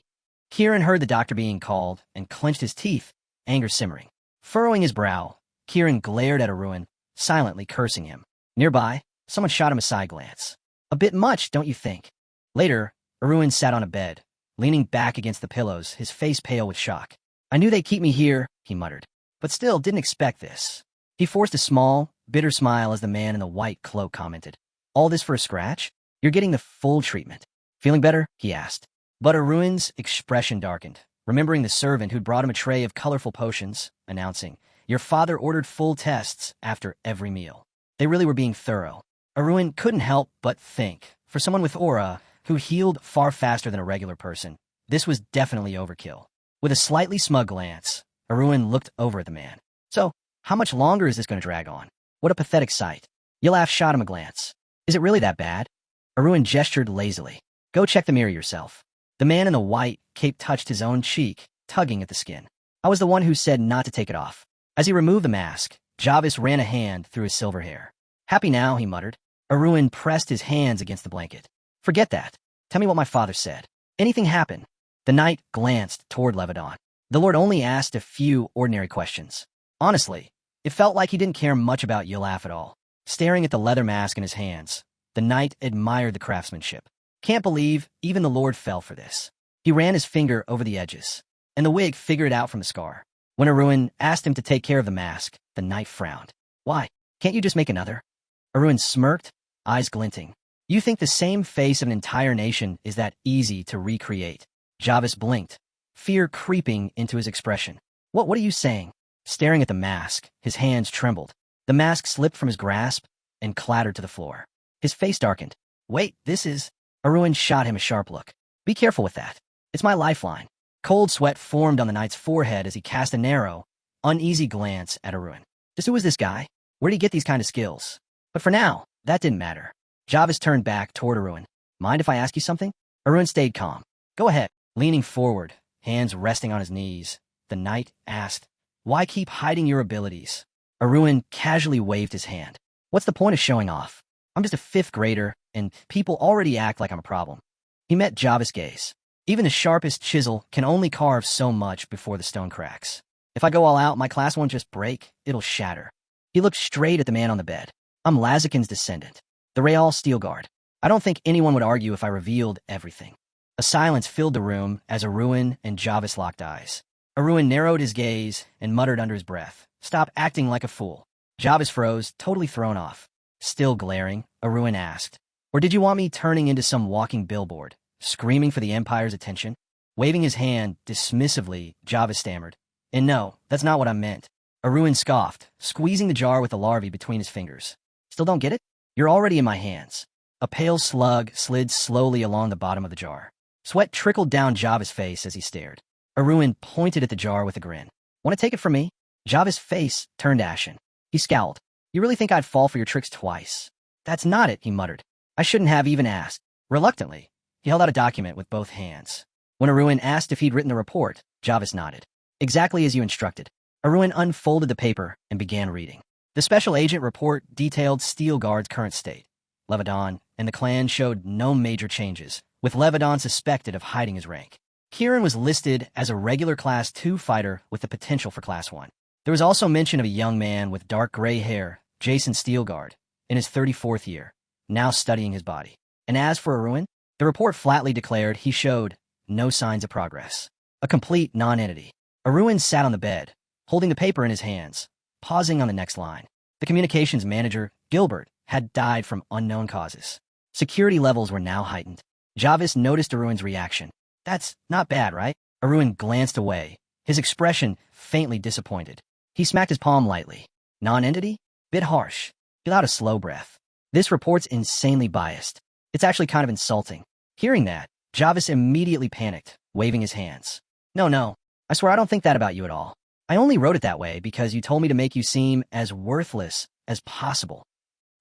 Speaker 1: Kieran heard the doctor being called and clenched his teeth, anger simmering. Furrowing his brow, Kieran glared at Aruin, silently cursing him. Nearby, someone shot him a side glance. A bit much, don't you think? Later, Aruin sat on a bed, leaning back against the pillows, his face pale with shock. I knew they'd keep me here, he muttered, but still didn't expect this. He forced a small, bitter smile as the man in the white cloak commented. All this for a scratch? You're getting the full treatment. Feeling better? He asked. But Aruin's expression darkened, remembering the servant who'd brought him a tray of colorful potions, announcing, your father ordered full tests after every meal. They really were being thorough. Aruin couldn't help but think, for someone with aura, who healed far faster than a regular person, this was definitely overkill. With a slightly smug glance, Aruin looked over at the man. So, how much longer is this going to drag on? What a pathetic sight. Yulaf shot him a glance. Is it really that bad? Aruin gestured lazily. Go check the mirror yourself. The man in the white cape touched his own cheek, tugging at the skin. I was the one who said not to take it off. As he removed the mask, Javis ran a hand through his silver hair. Happy now, he muttered. Aruin pressed his hands against the blanket. Forget that. Tell me what my father said. Anything happen? The knight glanced toward Levadan. The lord only asked a few ordinary questions. Honestly, it felt like he didn't care much about Yulaf at all. Staring at the leather mask in his hands, the knight admired the craftsmanship. Can't believe even the lord fell for this. He ran his finger over the edges, and the wig figured out from the scar. When Aruin asked him to take care of the mask, the knight frowned. Why? Can't you just make another? Aruin smirked, eyes glinting. You think the same face of an entire nation is that easy to recreate? Javis blinked, fear creeping into his expression. What are you saying? Staring at the mask, his hands trembled. The mask slipped from his grasp and clattered to the floor. His face darkened. Wait, this is... Aruin shot him a sharp look. Be careful with that. It's my lifeline. Cold sweat formed on the knight's forehead as he cast a narrow, uneasy glance at Aruin. Just who is this guy? Where'd he get these kind of skills? But for now, that didn't matter. Javis turned back toward Aruin. Mind if I ask you something? Aruin stayed calm. Go ahead. Leaning forward, hands resting on his knees, the knight asked, Why keep hiding your abilities? Aruin casually waved his hand. What's the point of showing off? I'm just a 5th grader, and people already act like I'm a problem. He met Javis' gaze. Even the sharpest chisel can only carve so much before the stone cracks. If I go all out, my class won't just break, it'll shatter. He looked straight at the man on the bed. I'm Lazakin's descendant, the Real Steel Guard. I don't think anyone would argue if I revealed everything. A silence filled the room as Aruin and Javis locked eyes. Aruin narrowed his gaze and muttered under his breath, Stop acting like a fool. Javis froze, totally thrown off. Still glaring, Aruin asked, Or did you want me turning into some walking billboard, screaming for the Empire's attention? Waving his hand dismissively, Javis stammered, And no, that's not what I meant. Aruin scoffed, squeezing the jar with the larvae between his fingers. Still don't get it? You're already in my hands. A pale slug slid slowly along the bottom of the jar. Sweat trickled down Javis' face as he stared. Aruin pointed at the jar with a grin. Want to take it from me? Javis' face turned ashen. He scowled. You really think I'd fall for your tricks twice? That's not it, he muttered. I shouldn't have even asked. Reluctantly, he held out a document with both hands. When Aruin asked if he'd written the report, Javis nodded. Exactly as you instructed. Aruin unfolded the paper and began reading. The special agent report detailed Steel Guard's current state. Levadan and the clan showed no major changes, with Levadan suspected of hiding his rank. Kieran was listed as a regular Class 2 fighter with the potential for Class 1. There was also mention of a young man with dark gray hair, Jason Steelguard, in his 34th year, now studying his body. And as for Aruin, the report flatly declared he showed no signs of progress. A complete non-entity. Aruin sat on the bed, holding the paper in his hands, pausing on the next line. The communications manager, Gilbert, had died from unknown causes. Security levels were now heightened. Javis noticed Aruin's reaction. That's not bad, right? Aruin glanced away, his expression faintly disappointed. He smacked his palm lightly. Non-entity? Bit harsh. He allowed a slow breath. This report's insanely biased. It's actually kind of insulting. Hearing that, Javis immediately panicked, waving his hands. No, I swear I don't think that about you at all. I only wrote it that way because you told me to make you seem as worthless as possible.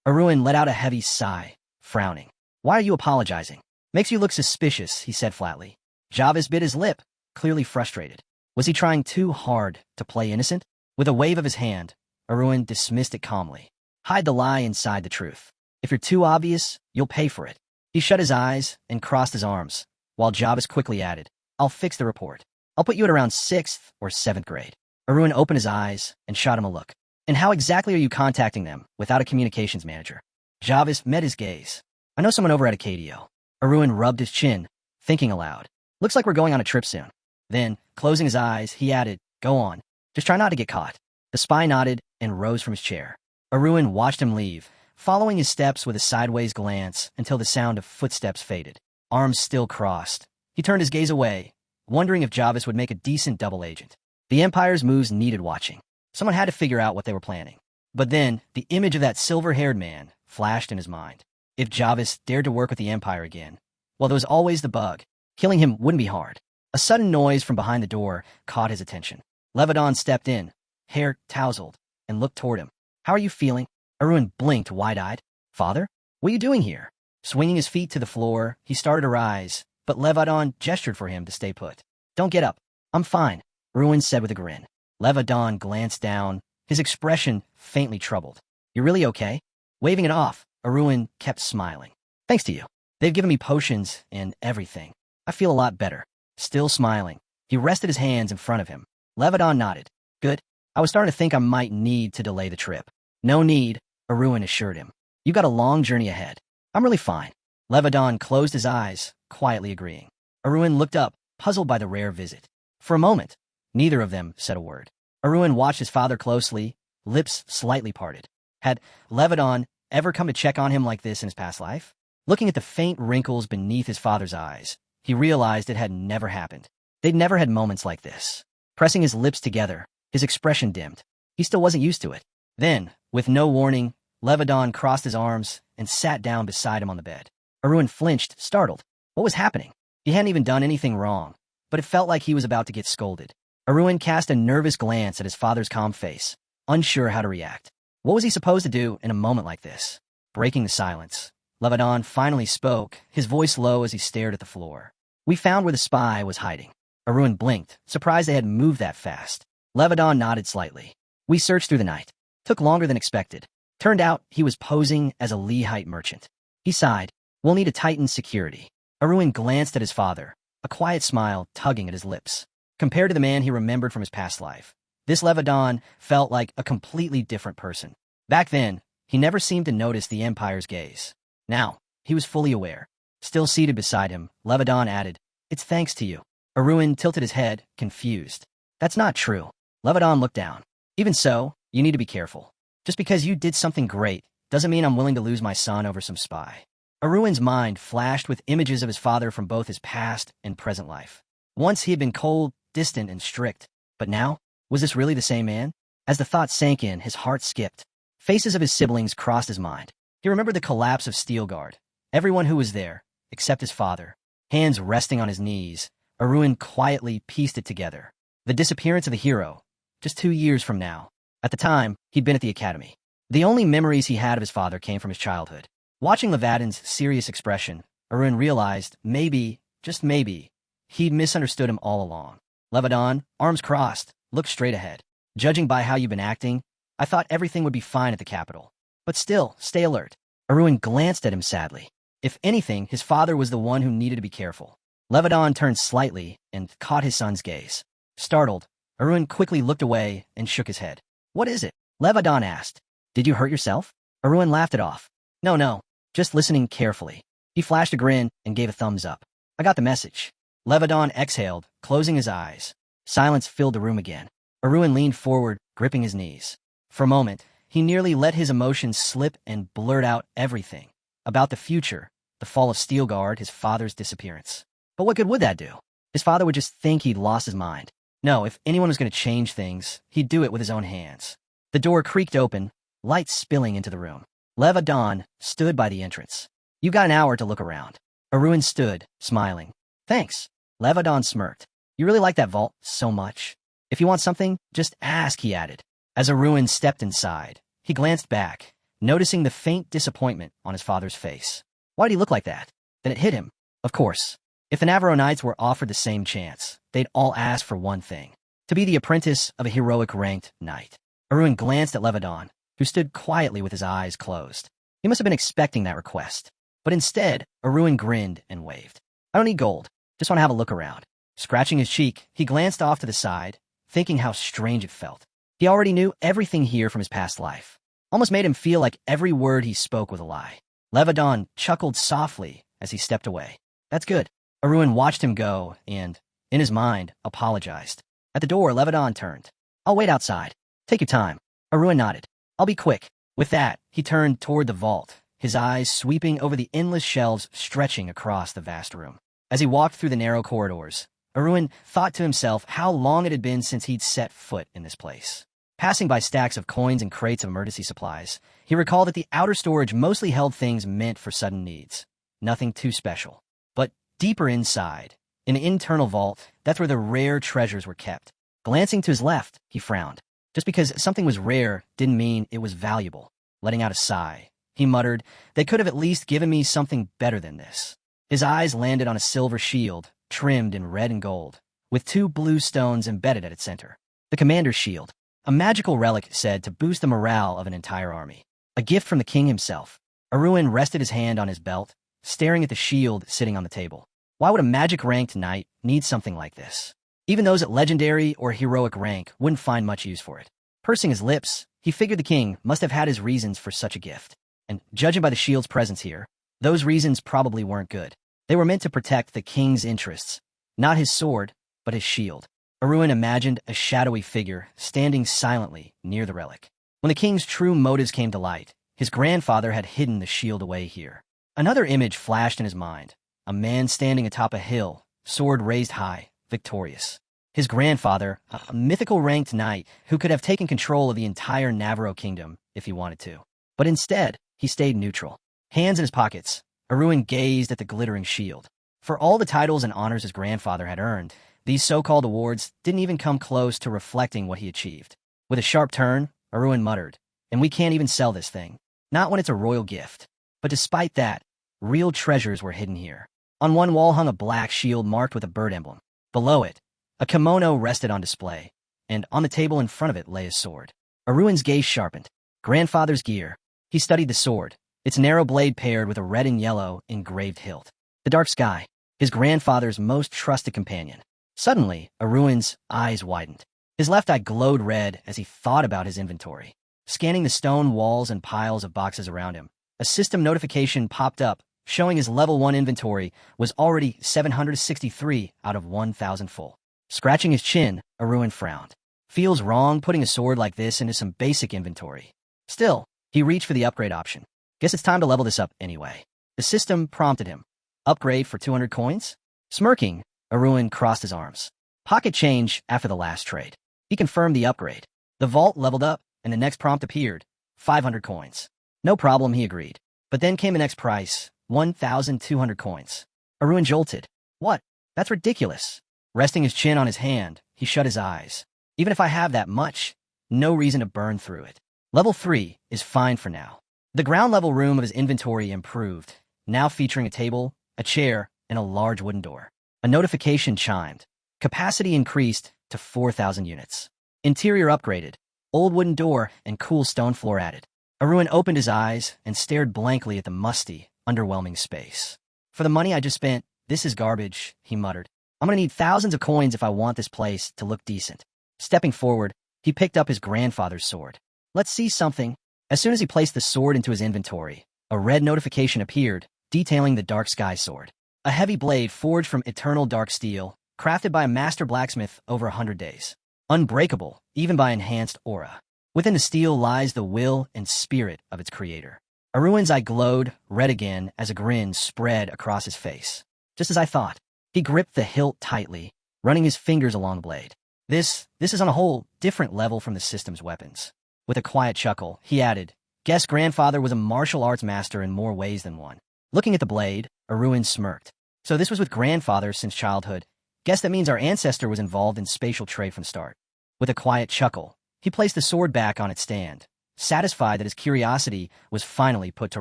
Speaker 1: Aruin let out a heavy sigh, frowning. Why are you apologizing? Makes you look suspicious, he said flatly. Javis bit his lip, clearly frustrated. Was he trying too hard to play innocent? With a wave of his hand, Aruin dismissed it calmly. Hide the lie inside the truth. If you're too obvious, you'll pay for it. He shut his eyes and crossed his arms, while Javis quickly added, I'll fix the report. I'll put you at around 6th or 7th grade. Aruin opened his eyes and shot him a look. And how exactly are you contacting them without a communications manager? Javis met his gaze. I know someone over at Acadio. Aruin rubbed his chin, thinking aloud. Looks like we're going on a trip soon. Then, closing his eyes, he added, Go on. Just try not to get caught. The spy nodded and rose from his chair. Aruin watched him leave, following his steps with a sideways glance until the sound of footsteps faded. Arms still crossed. He turned his gaze away, wondering if Javis would make a decent double agent. The Empire's moves needed watching. Someone had to figure out what they were planning. But then, the image of that silver-haired man flashed in his mind. If Javis dared to work with the Empire again, well, there was always the bug. Killing him wouldn't be hard. A sudden noise from behind the door caught his attention. Levadan stepped in, hair tousled, and looked toward him. How are you feeling? Aruin blinked wide-eyed. Father? What are you doing here? Swinging his feet to the floor, he started to rise, but Levadan gestured for him to stay put. Don't get up. I'm fine, Aruin said with a grin. Levadan glanced down, his expression faintly troubled. You really okay? Waving it off, Aruin kept smiling. Thanks to you. They've given me potions and everything. I feel a lot better. still smiling. He rested his hands in front of him. Levedon nodded. Good. I was starting to think I might need to delay the trip. No need, Aruin assured him. You got a long journey ahead. I'm really fine. Levedon closed his eyes, quietly agreeing. Aruin looked up, puzzled by the rare visit. For a moment, neither of them said a word. Aruin watched his father closely, lips slightly parted. Had Levedon ever come to check on him like this in his past life? Looking at the faint wrinkles beneath his father's eyes, he realized it had never happened. They'd never had moments like this. Pressing his lips together, his expression dimmed. He still wasn't used to it. Then, with no warning, Levedon crossed his arms and sat down beside him on the bed. Aruin flinched, startled. What was happening? He hadn't even done anything wrong, but it felt like he was about to get scolded. Aruin cast a nervous glance at his father's calm face, unsure how to react. What was he supposed to do in a moment like this? Breaking the silence, Levedon finally spoke, his voice low as he stared at the floor. We found where the spy was hiding. Aruin blinked, surprised they had moved that fast. Levedon nodded slightly. We searched through the night. Took longer than expected. Turned out he was posing as a Lehite merchant. He sighed. We'll need to tighten security. Aruin glanced at his father, a quiet smile tugging at his lips. Compared to the man he remembered from his past life, this Levedon felt like a completely different person. Back then, he never seemed to notice the Empire's gaze. Now, he was fully aware. Still seated beside him, Levedon added, It's thanks to you. Aruin tilted his head, confused. That's not true. Levedon looked down. Even so, you need to be careful. Just because you did something great doesn't mean I'm willing to lose my son over some spy. Aruin's mind flashed with images of his father from both his past and present life. Once he had been cold, distant, and strict. But now, was this really the same man? As the thought sank in, his heart skipped. Faces of his siblings crossed his mind. He remembered the collapse of Steelguard. Everyone who was there, except his father. Hands resting on his knees, Aruin quietly pieced it together. The disappearance of the hero, just 2 years from now. At the time, he'd been at the academy. The only memories he had of his father came from his childhood. Watching Levedon's serious expression, Aruin realized maybe, just maybe, he'd misunderstood him all along. Levedon, arms crossed, looked straight ahead. Judging by how you've been acting, I thought everything would be fine at the capital. But still, stay alert. Aruin glanced at him sadly. If anything, his father was the one who needed to be careful. Levedon turned slightly and caught his son's gaze. Startled, Aruin quickly looked away and shook his head. What is it? Levedon asked. Did you hurt yourself? Aruin laughed it off. No, just listening carefully. He flashed a grin and gave a thumbs up. I got the message. Levedon exhaled, closing his eyes. Silence filled the room again. Aruin leaned forward, gripping his knees. For a moment, he nearly let his emotions slip and blurt out everything. About the future, the fall of Steelguard, his father's disappearance. But what good would that do? His father would just think he'd lost his mind. No, if anyone was going to change things, he'd do it with his own hands. The door creaked open, light spilling into the room. Levedon stood by the entrance. You've got an hour to look around. Aruin stood, smiling. Thanks. Levedon smirked. You really like that vault so much? If you want something, just ask, he added. As Aruin stepped inside, he glanced back, noticing the faint disappointment on his father's face. Why did he look like that? Then it hit him. Of course. If the Navaronites were offered the same chance, they'd all ask for one thing. To be the apprentice of a heroic ranked knight. Aruin glanced at Levedon, who stood quietly with his eyes closed. He must have been expecting that request. But instead, Aruin grinned and waved. I don't need gold. Just want to have a look around. Scratching his cheek, he glanced off to the side, thinking how strange it felt. He already knew everything here from his past life. Almost made him feel like every word he spoke was a lie. Levedon chuckled softly as he stepped away. That's good. Aruin watched him go and, in his mind, apologized. At the door, Levedon turned. I'll wait outside. Take your time. Aruin nodded. I'll be quick. With that, he turned toward the vault, his eyes sweeping over the endless shelves stretching across the vast room. As he walked through the narrow corridors, Aruin thought to himself how long it had been since he'd set foot in this place. Passing by stacks of coins and crates of emergency supplies, he recalled that the outer storage mostly held things meant for sudden needs. Nothing too special. But deeper inside, in an internal vault, that's where the rare treasures were kept. Glancing to his left, he frowned. Just because something was rare didn't mean it was valuable. Letting out a sigh, he muttered, they could have at least given me something better than this. His eyes landed on a silver shield, trimmed in red and gold, with 2 blue stones embedded at its center. The commander's shield, a magical relic said to boost the morale of an entire army. A gift from the king himself. Aruin rested his hand on his belt, staring at the shield sitting on the table. Why would a magic-ranked knight needs something like this. Even those at legendary or heroic rank wouldn't find much use for it. Pursing his lips, he figured the king must have had his reasons for such a gift. And judging by the shield's presence here, those reasons probably weren't good. They were meant to protect the king's interests, not his sword, but his shield. Aruin imagined a shadowy figure standing silently near the relic. When the king's true motives came to light, his grandfather had hidden the shield away here. Another image flashed in his mind, a man standing atop a hill, sword raised high, victorious. His grandfather, a mythical ranked knight who could have taken control of the entire Navarro kingdom if he wanted to. But instead, he stayed neutral. Hands in his pockets, Aruin gazed at the glittering shield. For all the titles and honors his grandfather had earned, these so-called awards didn't even come close to reflecting what he achieved. With a sharp turn, Aruin muttered, "And we can't even sell this thing. Not when it's a royal gift." But despite that, real treasures were hidden here. On one wall hung a black shield marked with a bird emblem. Below it, a kimono rested on display, and on the table in front of it lay a sword. Aruin's gaze sharpened. Grandfather's gear. He studied the sword, its narrow blade paired with a red and yellow engraved hilt. The dark sky, his grandfather's most trusted companion. Suddenly, Aruin's eyes widened. His left eye glowed red as he thought about his inventory. Scanning the stone walls and piles of boxes around him, a system notification popped up showing his level 1 inventory was already 763 out of 1,000 full. Scratching his chin, Aruin frowned. Feels wrong putting a sword like this into some basic inventory. Still, he reached for the upgrade option. Guess it's time to level this up anyway. The system prompted him. Upgrade for 200 coins? Smirking, Aruin crossed his arms. Pocket change after the last trade. He confirmed the upgrade. The vault leveled up, and the next prompt appeared. 500 coins. No problem, he agreed. But then came the next price, 1,200 coins. Aruin jolted. What? That's ridiculous. Resting his chin on his hand, he shut his eyes. Even if I have that much, no reason to burn through it. Level 3 is fine for now. The ground level room of his inventory improved, now featuring a table, a chair, and a large wooden door. A notification chimed. Capacity increased to 4,000 units. Interior upgraded. Old wooden door and cool stone floor added. Aruin opened his eyes and stared blankly at the musty, underwhelming space. For the money I just spent, this is garbage, he muttered. I'm gonna need thousands of coins if I want this place to look decent. Stepping forward, he picked up his grandfather's sword. Let's see something. As soon as he placed the sword into his inventory, a red notification appeared, detailing the Dark Sky sword. A heavy blade forged from eternal dark steel, crafted by a master blacksmith over 100 days. Unbreakable, even by enhanced aura. Within the steel lies the will and spirit of its creator. Aruin's eye glowed, red again, as a grin spread across his face. Just as I thought. He gripped the hilt tightly, running his fingers along the blade. This is on a whole different level from the system's weapons. With a quiet chuckle, he added, Guess grandfather was a martial arts master in more ways than one. Looking at the blade, Aruin smirked. So this was with grandfather since childhood. Guess that means our ancestor was involved in spatial trade from start. With a quiet chuckle, he placed the sword back on its stand, satisfied that his curiosity was finally put to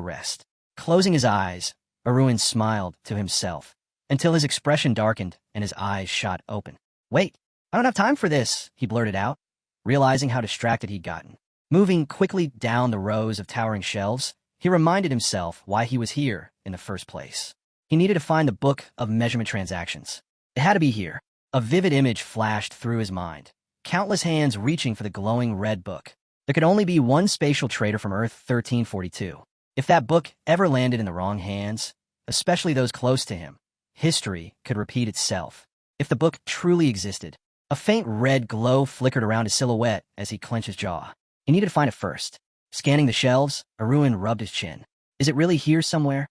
Speaker 1: rest. Closing his eyes, Aruin smiled to himself, until his expression darkened and his eyes shot open. Wait, I don't have time for this, he blurted out, realizing how distracted he'd gotten. Moving quickly down the rows of towering shelves, he reminded himself why he was here in the first place. He needed to find the book of measurement transactions. It had to be here. A vivid image flashed through his mind. Countless hands reaching for the glowing red book. There could only be one spatial trader from Earth 1342. If that book ever landed in the wrong hands, especially those close to him, history could repeat itself. If the book truly existed, a faint red glow flickered around his silhouette as he clenched his jaw. He needed to find it first. Scanning the shelves, Aruin rubbed his chin. Is it really here somewhere?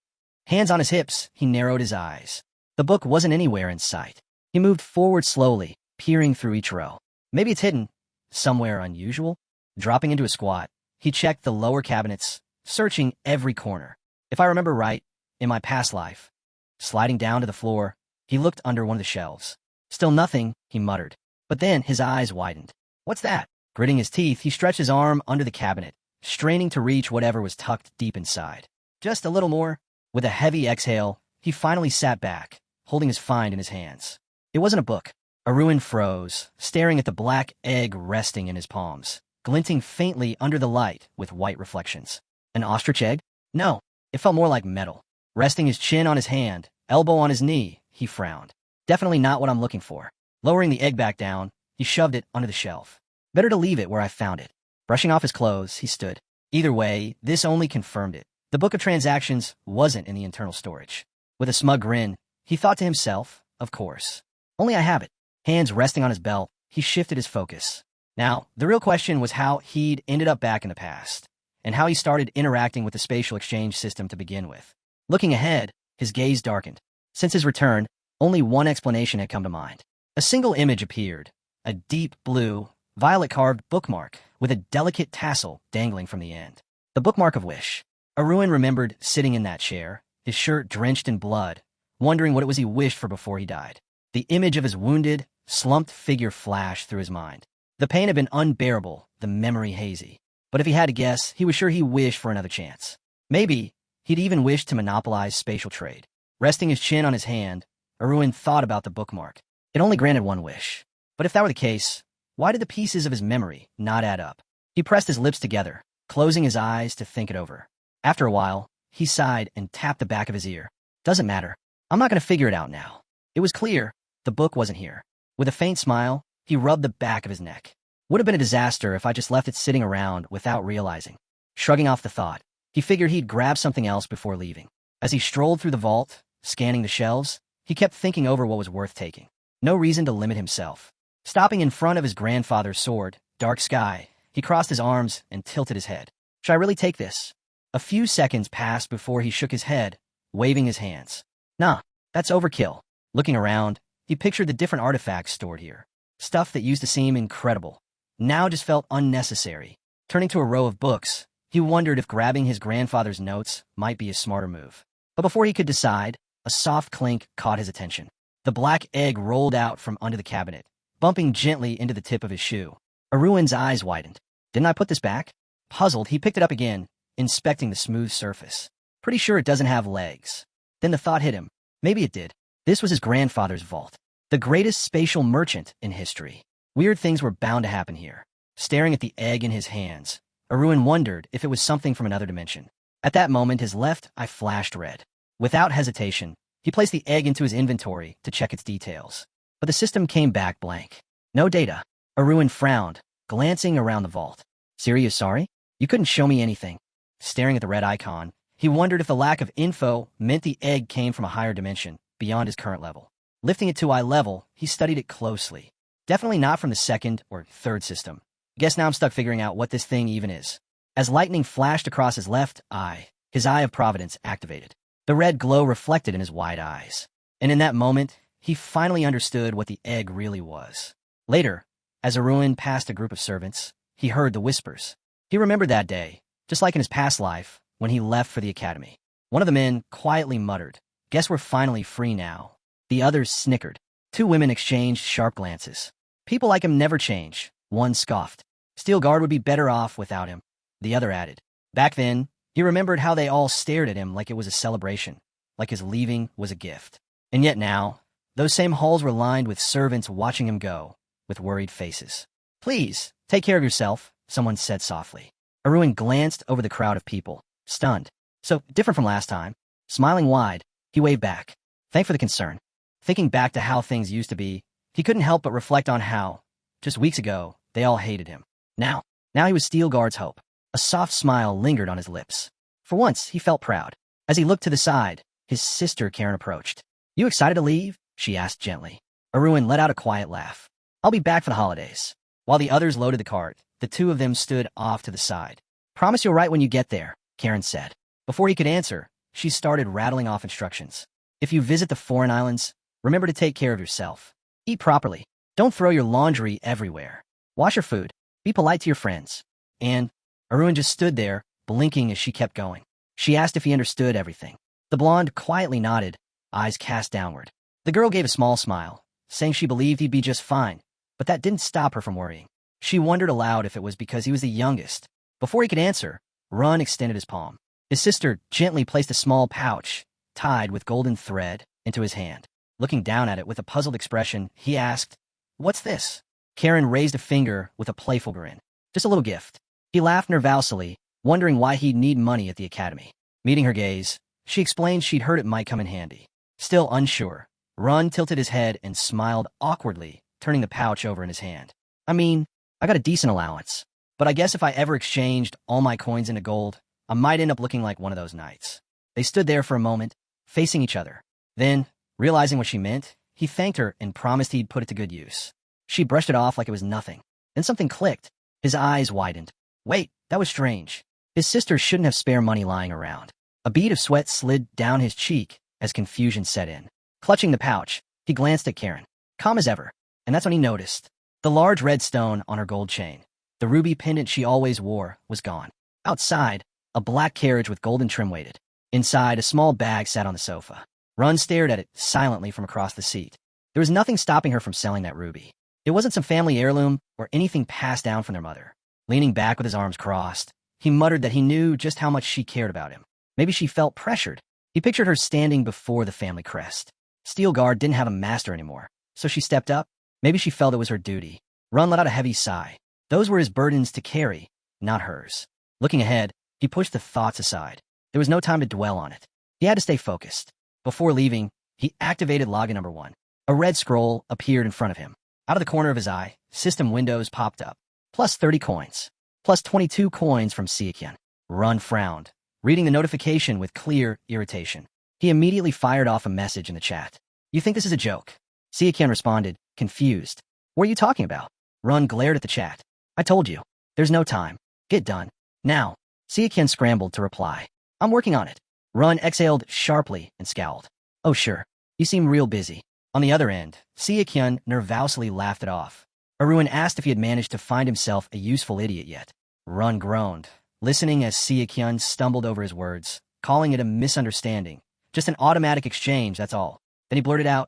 Speaker 1: Hands on his hips, he narrowed his eyes. The book wasn't anywhere in sight. He moved forward slowly, peering through each row. Maybe it's hidden, somewhere unusual. Dropping into a squat, he checked the lower cabinets, searching every corner. If I remember right, in my past life. Sliding down to the floor, he looked under one of the shelves. Still nothing, he muttered. But then his eyes widened. What's that? Gritting his teeth, he stretched his arm under the cabinet, straining to reach whatever was tucked deep inside. Just a little more. With a heavy exhale, he finally sat back, holding his find in his hands. It wasn't a book. Aruin froze, staring at the black egg resting in his palms, glinting faintly under the light with white reflections. An ostrich egg? No, it felt more like metal. Resting his chin on his hand, elbow on his knee, he frowned. Definitely not what I'm looking for. Lowering the egg back down, he shoved it under the shelf. Better to leave it where I found it. Brushing off his clothes, he stood. Either way, this only confirmed it. The book of transactions wasn't in the internal storage. With a smug grin, he thought to himself, of course. Only I have it. Hands resting on his belt, he shifted his focus. Now, the real question was how he'd ended up back in the past, and how he started interacting with the spatial exchange system to begin with. Looking ahead, his gaze darkened. Since his return, only one explanation had come to mind. A single image appeared, a deep blue, violet-carved bookmark with a delicate tassel dangling from the end. The bookmark of wish. Aruin remembered sitting in that chair, his shirt drenched in blood, wondering what it was he wished for before he died. The image of his wounded, slumped figure flashed through his mind. The pain had been unbearable, the memory hazy. But if he had to guess, he was sure he wished for another chance. Maybe he'd even wished to monopolize spatial trade. Resting his chin on his hand, Aruin thought about the bookmark. It only granted one wish. But if that were the case, why did the pieces of his memory not add up? He pressed his lips together, closing his eyes to think it over. After a while, he sighed and tapped the back of his ear. Doesn't matter. I'm not going to figure it out now. It was clear the book wasn't here. With a faint smile, he rubbed the back of his neck. Would have been a disaster if I just left it sitting around without realizing. Shrugging off the thought, he figured he'd grab something else before leaving. As he strolled through the vault, scanning the shelves, he kept thinking over what was worth taking. No reason to limit himself. Stopping in front of his grandfather's sword, Dark Sky, he crossed his arms and tilted his head. Should I really take this? A few seconds passed before he shook his head, waving his hands. Nah, that's overkill. Looking around, he pictured the different artifacts stored here. Stuff that used to seem incredible now just felt unnecessary. Turning to a row of books, he wondered if grabbing his grandfather's notes might be a smarter move. But before he could decide, a soft clink caught his attention. The black egg rolled out from under the cabinet, bumping gently into the tip of his shoe. Aruin's eyes widened. Didn't I put this back? Puzzled, he picked it up again, inspecting the smooth surface. Pretty sure it doesn't have legs. Then the thought hit him. Maybe it did. This was his grandfather's vault. The greatest spatial merchant in history. Weird things were bound to happen here. Staring at the egg in his hands, Aruin wondered if it was something from another dimension. At that moment, his left eye flashed red. Without hesitation, he placed the egg into his inventory to check its details. But the system came back blank. No data. Aruin frowned, glancing around the vault. Serious sorry? You couldn't show me anything. Staring at the red icon, he wondered if the lack of info meant the egg came from a higher dimension, beyond his current level. Lifting it to eye level, he studied it closely. Definitely not from the second or third system. Guess now I'm stuck figuring out what this thing even is. As lightning flashed across his left eye, his eye of providence activated. The red glow reflected in his wide eyes. And in that moment, he finally understood what the egg really was. Later, as Aruin passed a group of servants, he heard the whispers. He remembered that day, just like in his past life, when he left for the academy. One of the men quietly muttered, "Guess we're finally free now." The others snickered. Two women exchanged sharp glances. People like him never change, one scoffed. Steel Guard would be better off without him, the other added. Back then, he remembered how they all stared at him like it was a celebration, like his leaving was a gift. And yet now, those same halls were lined with servants watching him go, with worried faces. "Please, take care of yourself," someone said softly. Aruin glanced over the crowd of people, stunned. So different from last time. Smiling wide, he waved back. Thanks for the concern. Thinking back to how things used to be, he couldn't help but reflect on how, just weeks ago, they all hated him. Now he was Steel Guard's hope. A soft smile lingered on his lips. For once, he felt proud. As he looked to the side, his sister Kieran approached. "You excited to leave?" she asked gently. Aruin let out a quiet laugh. "I'll be back for the holidays." While the others loaded the cart, the two of them stood off to the side. "Promise you'll write when you get there," Kieran said. Before he could answer, she started rattling off instructions. "If you visit the foreign islands, remember to take care of yourself. Eat properly. Don't throw your laundry everywhere. Wash your food. Be polite to your friends." And Aruin just stood there, blinking as she kept going. She asked if he understood everything. The blonde quietly nodded, eyes cast downward. The girl gave a small smile, saying she believed he'd be just fine, but that didn't stop her from worrying. She wondered aloud if it was because he was the youngest. Before he could answer, Run extended his palm. His sister gently placed a small pouch, tied with golden thread, into his hand. Looking down at it with a puzzled expression, he asked, "What's this?" Kieran raised a finger with a playful grin. "Just a little gift." He laughed nervously, wondering why he'd need money at the academy. Meeting her gaze, she explained she'd heard it might come in handy. Still unsure, Run tilted his head and smiled awkwardly, turning the pouch over in his hand. I mean, I got a decent allowance, but I guess if I ever exchanged all my coins into gold, I might end up looking like one of those knights. They stood there for a moment, facing each other. Then, realizing what she meant, he thanked her and promised he'd put it to good use. She brushed it off like it was nothing. Then something clicked. His eyes widened. Wait, that was strange. His sister shouldn't have spare money lying around. A bead of sweat slid down his cheek as confusion set in. Clutching the pouch, he glanced at Kieran, calm as ever, and that's when he noticed. The large red stone on her gold chain, the ruby pendant she always wore, was gone. Outside, a black carriage with golden trim waited. Inside, a small bag sat on the sofa. Run stared at it silently from across the seat. There was nothing stopping her from selling that ruby. It wasn't some family heirloom or anything passed down from their mother. Leaning back with his arms crossed, he muttered that he knew just how much she cared about him. Maybe she felt pressured. He pictured her standing before the family crest. Steel Guard didn't have a master anymore, so she stepped up. Maybe she felt it was her duty. Run let out a heavy sigh. Those were his burdens to carry, not hers. Looking ahead, he pushed the thoughts aside. There was no time to dwell on it. He had to stay focused. Before leaving, he activated login number 1. A red scroll appeared in front of him. Out of the corner of his eye, system windows popped up. Plus 30 coins. Plus 22 coins from Sukyan. Run frowned, reading the notification with clear irritation. He immediately fired off a message in the chat. You think this is a joke? Sukyan responded, confused. What are you talking about? Run glared at the chat. I told you. There's no time. Get done. Now. Sukyan scrambled to reply. I'm working on it. Run exhaled sharply and scowled. Oh sure. You seem real busy. On the other end, Sukyan nervously laughed it off. Aruin asked if he had managed to find himself a useful idiot yet. Run groaned, listening as Sukyan stumbled over his words, calling it a misunderstanding. Just an automatic exchange, that's all. Then he blurted out,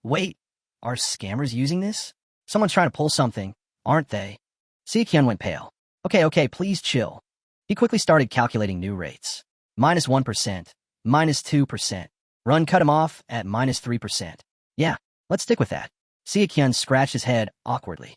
Speaker 1: Wait, are scammers using this? Someone's trying to pull something, aren't they? Sukyan went pale. Okay, please chill. He quickly started calculating new rates. -1%, -2%. Run cut him off at -3%. Yeah, let's stick with that. Sukyan scratched his head awkwardly.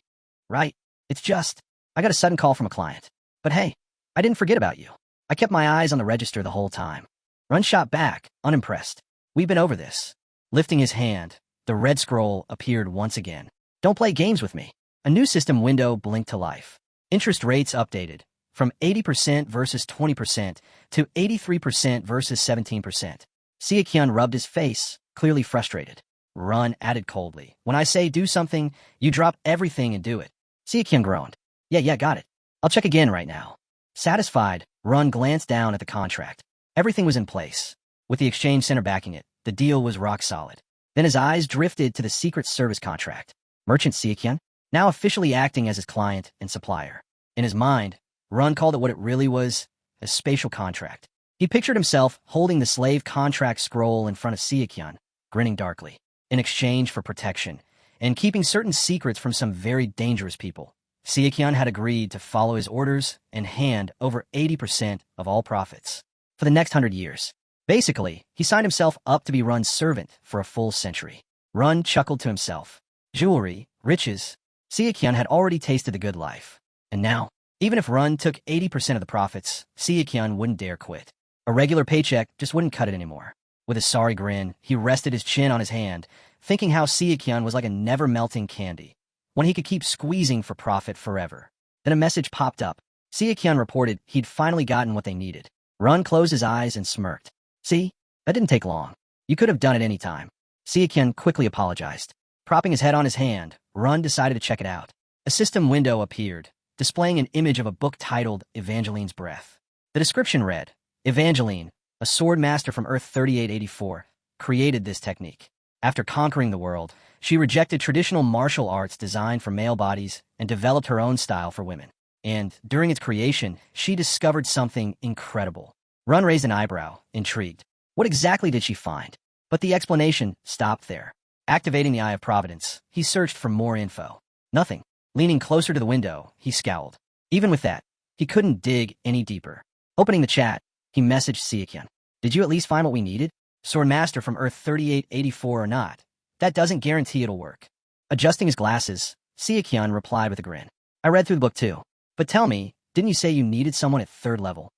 Speaker 1: Right, it's just, I got a sudden call from a client. But hey, I didn't forget about you. I kept my eyes on the register the whole time. Run shot back, unimpressed. We've been over this. Lifting his hand, the red scroll appeared once again. Don't play games with me. A new system window blinked to life. Interest rates updated, from 80% versus 20% to 83% versus 17%. Sukyan rubbed his face, clearly frustrated. Run added coldly. When I say do something, you drop everything and do it. Sukyan groaned. Yeah, got it. I'll check again right now. Satisfied, Run glanced down at the contract. Everything was in place. With the exchange center backing it, the deal was rock solid. Then his eyes drifted to the Secret Service contract. Merchant Sukyan, now officially acting as his client and supplier. In his mind, Run called it what it really was, a spatial contract. He pictured himself holding the slave contract scroll in front of Sukyan, grinning darkly, in exchange for protection, and keeping certain secrets from some very dangerous people. Sukyan had agreed to follow his orders and hand over 80% of all profits for the next 100 years. Basically, he signed himself up to be Run's servant for a full century. Run chuckled to himself. Jewelry, riches. Sukyan had already tasted the good life. And now, even if Run took 80% of the profits, Sukyan wouldn't dare quit. A regular paycheck just wouldn't cut it anymore. With a sorry grin, he rested his chin on his hand, thinking how Sukyan was like a never-melting candy, one he could keep squeezing for profit forever. Then a message popped up. Sukyan reported he'd finally gotten what they needed. Run closed his eyes and smirked. See? That didn't take long. You could have done it any time. Sukyan quickly apologized. Propping his head on his hand, Run decided to check it out. A system window appeared, displaying an image of a book titled Evangeline's Breath. The description read, Evangeline, a sword master from Earth 3884, created this technique. After conquering the world, she rejected traditional martial arts designed for male bodies and developed her own style for women. And, during its creation, she discovered something incredible. Run raised an eyebrow, intrigued. What exactly did she find? But the explanation stopped there. Activating the Eye of Providence, he searched for more info. Nothing. Leaning closer to the window, he scowled. Even with that, he couldn't dig any deeper. Opening the chat, he messaged Sukyan. Did you at least find what we needed? Swordmaster from Earth 3884 or not? That doesn't guarantee it'll work. Adjusting his glasses, Sukyan replied with a grin. I read through the book too. But tell me, didn't you say you needed someone at 3rd level?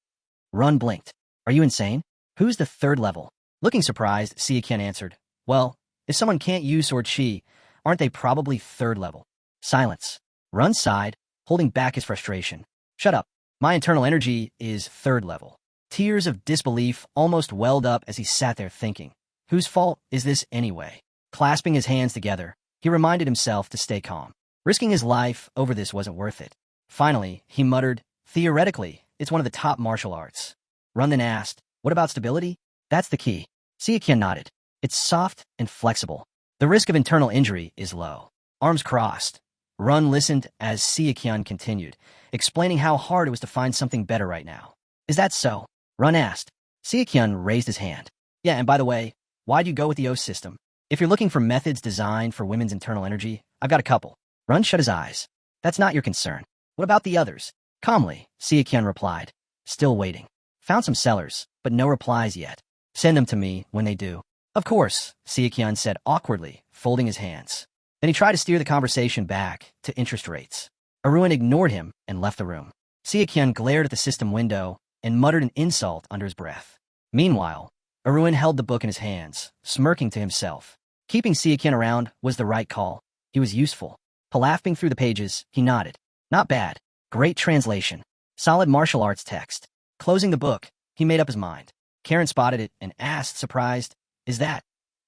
Speaker 1: Run blinked. Are you insane? Who's the 3rd level? Looking surprised, Sukyan answered. Well, If someone can't use sword chi, aren't they probably third level? Silence. Run sighed, holding back his frustration. Shut up. My internal energy is third level. Tears of disbelief almost welled up as he sat there thinking. Whose fault is this anyway? Clasping his hands together, he reminded himself to stay calm. Risking his life over this wasn't worth it. Finally, he muttered, theoretically, it's one of the top martial arts. Run then asked, what about stability? That's the key. Sukyan nodded. It's soft and flexible. The risk of internal injury is low. Arms crossed. Run listened as Sukyan continued, explaining how hard it was to find something better right now. Is that so? Run asked. Sukyan raised his hand. Yeah, and by the way, why'd you go with the O system? If you're looking for methods designed for women's internal energy, I've got a couple. Run shut his eyes. That's not your concern. What about the others? Calmly, Sukyan replied, still waiting. Found some sellers, but no replies yet. Send them to me when they do. Of course, Sukyan said awkwardly, folding his hands. Then he tried to steer the conversation back to interest rates. Aruin ignored him and left the room. Sukyan glared at the system window and muttered an insult under his breath. Meanwhile, Aruin held the book in his hands, smirking to himself. Keeping Sukyan around was the right call. He was useful. Palafing through the pages, he nodded. Not bad. Great translation. Solid martial arts text. Closing the book, he made up his mind. Kieran spotted it and asked, surprised, is that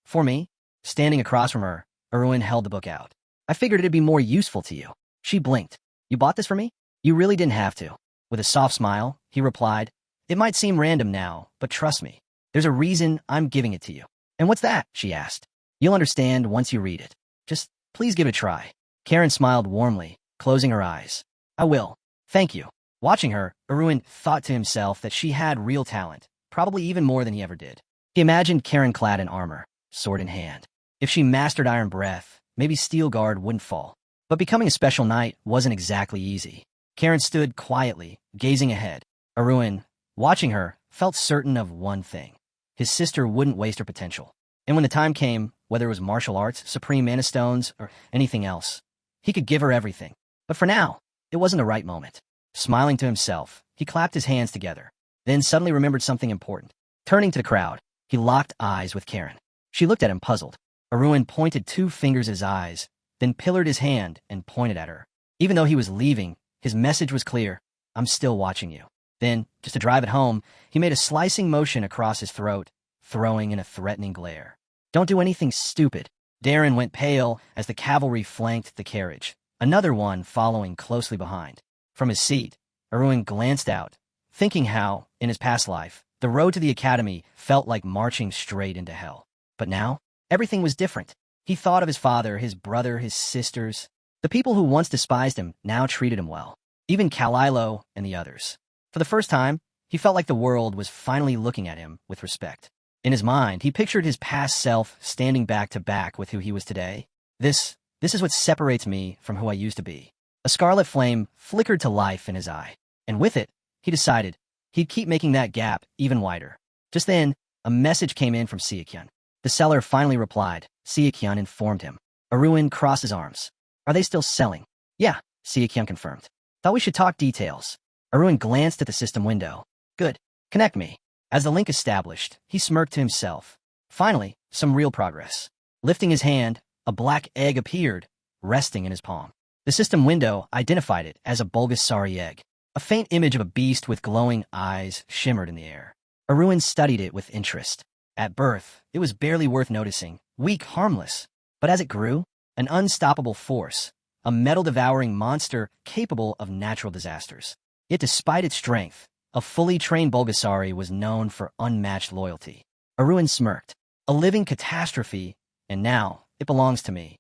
Speaker 1: for me? Standing across from her, Aruin held the book out. I figured it'd be more useful to you. She blinked. You bought this for me? You really didn't have to. With a soft smile, he replied, it might seem random now, but trust me. There's a reason I'm giving it to you. And what's that? She asked. You'll understand once you read it. Just please give it a try. Kieran smiled warmly, closing her eyes. I will. Thank you. Watching her, Aruin thought to himself that she had real talent, probably even more than he ever did. He imagined Kieran clad in armor, sword in hand. If she mastered Iron Breath, maybe Steel Guard wouldn't fall. But becoming a special knight wasn't exactly easy. Kieran stood quietly, gazing ahead. Aruin, watching her, felt certain of one thing. His sister wouldn't waste her potential. And when the time came, whether it was martial arts, supreme mana stones, or anything else, he could give her everything. But for now, it wasn't the right moment. Smiling to himself, he clapped his hands together, then suddenly remembered something important. Turning to the crowd, he locked eyes with Kieran. She looked at him puzzled. Aruin pointed 2 fingers at his eyes, then pillared his hand and pointed at her. Even though he was leaving, his message was clear. I'm still watching you. Then, just to drive it home, he made a slicing motion across his throat, throwing in a threatening glare. Don't do anything stupid. Darren went pale as the cavalry flanked the carriage, another one following closely behind. From his seat, Aruin glanced out, thinking how, in his past life, the road to the academy felt like marching straight into hell. But now, everything was different. He thought of his father, his brother, his sisters. The people who once despised him now treated him well. Even Kalilo and the others. For the first time, he felt like the world was finally looking at him with respect. In his mind, he pictured his past self standing back to back with who he was today. This is what separates me from who I used to be. A scarlet flame flickered to life in his eye, and with it, he decided he'd keep making that gap even wider. Just then, a message came in from Sukyan. The seller finally replied. Sukyan informed him. Aruin crossed his arms. Are they still selling? Yeah, Sukyan confirmed. Thought we should talk details. Aruin glanced at the system window. Good. Connect me. As the link established, he smirked to himself. Finally, some real progress. Lifting his hand, a black egg appeared, resting in his palm. The system window identified it as a Bulgasari egg. A faint image of a beast with glowing eyes shimmered in the air. Aruin studied it with interest. At birth, it was barely worth noticing, weak, harmless. But as it grew, an unstoppable force, a metal-devouring monster capable of natural disasters. Yet despite its strength, a fully trained Bulgasari was known for unmatched loyalty. Aruin smirked. A living catastrophe, and now it belongs to me.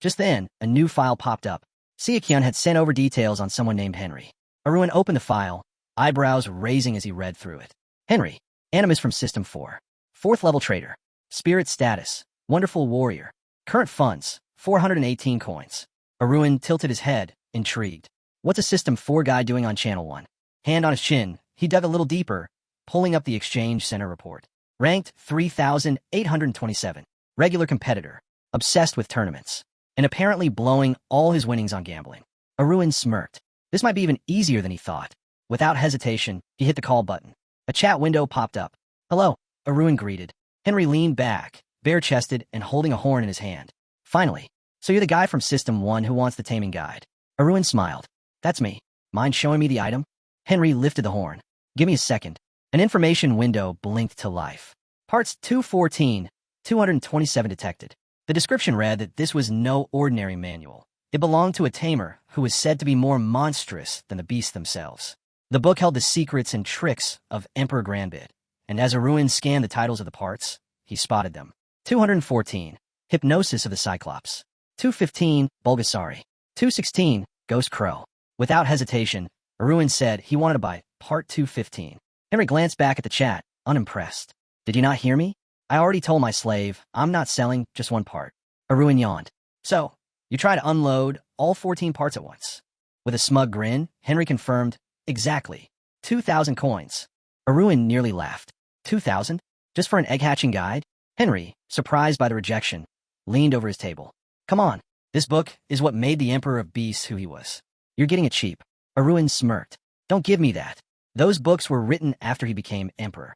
Speaker 1: Just then, a new file popped up. Sukyan had sent over details on someone named Henry. Aruin opened the file, eyebrows raising as he read through it. Henry, Animus from System 4. 4th level trader. Spirit status, wonderful warrior. Current funds, 418 coins. Aruin tilted his head, intrigued. What's a System 4 guy doing on Channel 1? Hand on his chin, he dug a little deeper, pulling up the Exchange Center report. Ranked 3,827. Regular competitor. Obsessed with tournaments. And apparently blowing all his winnings on gambling. Aruin smirked. This might be even easier than he thought. Without hesitation, he hit the call button. A chat window popped up. Hello, Aruin greeted. Henry leaned back, bare-chested and holding a horn in his hand. Finally, so you're the guy from System 1 who wants the Taming guide. Aruin smiled. That's me. Mind showing me the item? Henry lifted the horn. Give me a second. An information window blinked to life. Parts 214, 227 detected. The description read that this was no ordinary manual. It belonged to a tamer who was said to be more monstrous than the beasts themselves. The book held the secrets and tricks of Emperor Grandbid, and as Aruin scanned the titles of the parts, he spotted them. 214, Hypnosis of the Cyclops. 215, Bulgasari. 216, Ghost Crow. Without hesitation, Aruin said he wanted to buy Part 215. Henry glanced back at the chat, unimpressed. Did you not hear me? I already told my slave, I'm not selling just one part. Aruin yawned. So, you try to unload all 14 parts at once. With a smug grin, Henry confirmed, exactly. 2,000 coins. Aruin nearly laughed. 2,000? Just for an egg-hatching guide? Henry, surprised by the rejection, leaned over his table. Come on, this book is what made the Emperor of Beasts who he was. You're getting it cheap. Aruin smirked. Don't give me that. Those books were written after he became Emperor.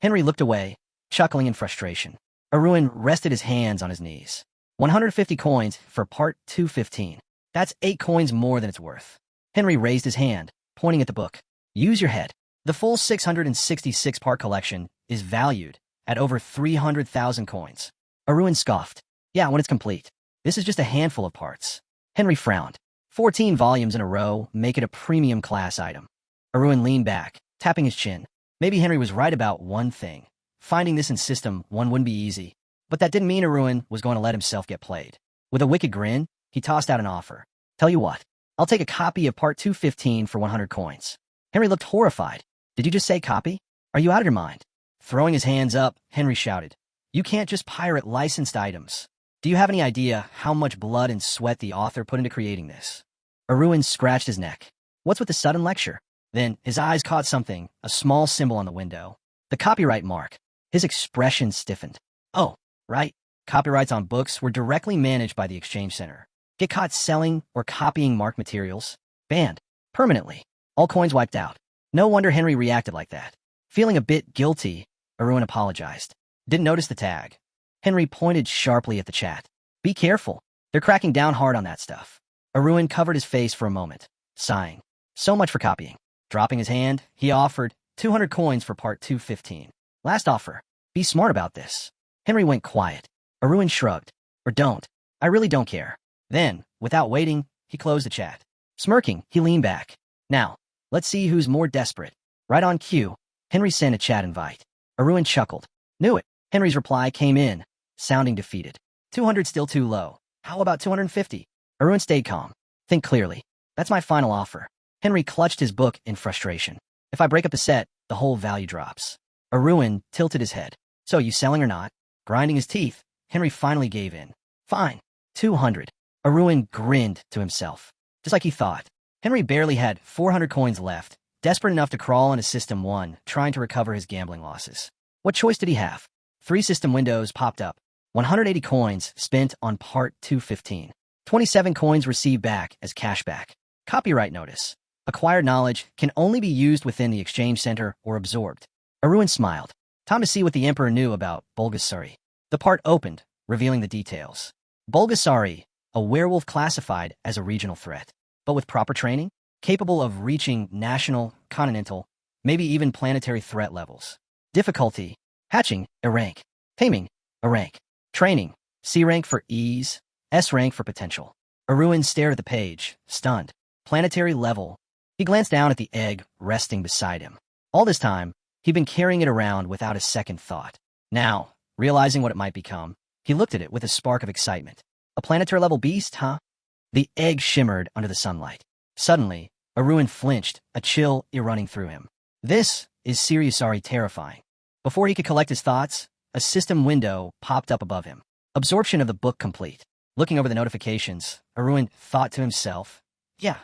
Speaker 1: Henry looked away, chuckling in frustration. Aruin rested his hands on his knees. 150 coins for Part 215. That's 8 coins more than it's worth. Henry raised his hand, pointing at the book. Use your head. The full 666-part collection is valued at over 300,000 coins. Aruin scoffed. Yeah, when it's complete. This is just a handful of parts. Henry frowned. 14 volumes in a row make it a premium class item. Aruin leaned back, tapping his chin. Maybe Henry was right about one thing. Finding this in System 1 wouldn't be easy. But that didn't mean Aruin was going to let himself get played. With a wicked grin, he tossed out an offer. Tell you what, I'll take a copy of Part 215 for 100 coins. Henry looked horrified. Did you just say copy? Are you out of your mind? Throwing his hands up, Henry shouted. You can't just pirate licensed items. Do you have any idea how much blood and sweat the author put into creating this? Aruin scratched his neck. What's with the sudden lecture? Then his eyes caught something, a small symbol on the window. The copyright mark. His expression stiffened. Oh, right. Copyrights on books were directly managed by the Exchange Center. Get caught selling or copying marked materials? Banned. Permanently. All coins wiped out. No wonder Henry reacted like that. Feeling a bit guilty, Aruin apologized. Didn't notice the tag. Henry pointed sharply at the chat. Be careful. They're cracking down hard on that stuff. Aruin covered his face for a moment, sighing. So much for copying. Dropping his hand, he offered 200 coins for Part 215. Last offer. Be smart about this. Henry went quiet. Aruin shrugged. Or don't. I really don't care. Then, without waiting, he closed the chat. Smirking, he leaned back. Now, let's see who's more desperate. Right on cue, Henry sent a chat invite. Aruin chuckled. Knew it. Henry's reply came in, sounding defeated. 200 still too low. How about 250? Aruin stayed calm. Think clearly. That's my final offer. Henry clutched his book in frustration. If I break up the set, the whole value drops. Aruin tilted his head. So, you selling or not? Grinding his teeth, Henry finally gave in. Fine. 200. Aruin grinned to himself. Just like he thought. Henry barely had 400 coins left, desperate enough to crawl into System 1, trying to recover his gambling losses. What choice did he have? 3 system windows popped up. 180 coins spent on Part 215. 27 coins received back as cashback. Copyright notice. Acquired knowledge can only be used within the Exchange Center or absorbed. Aruin smiled. Time to see what the Emperor knew about Bulgasari. The part opened, revealing the details. Bulgasari, a werewolf classified as a regional threat, but with proper training, capable of reaching national, continental, maybe even planetary threat levels. Difficulty: hatching, A rank. Taming, A rank. Training, C rank for ease, S rank for potential. Aruin stared at the page, stunned. Planetary level. He glanced down at the egg resting beside him. All this time, he'd been carrying it around without a second thought. Now, realizing what it might become, he looked at it with a spark of excitement. A planetary-level beast, huh? The egg shimmered under the sunlight. Suddenly, Aruin flinched, a chill running through him. This is seriously terrifying. Before he could collect his thoughts, a system window popped up above him. Absorption of the book complete. Looking over the notifications, Aruin thought to himself, yeah,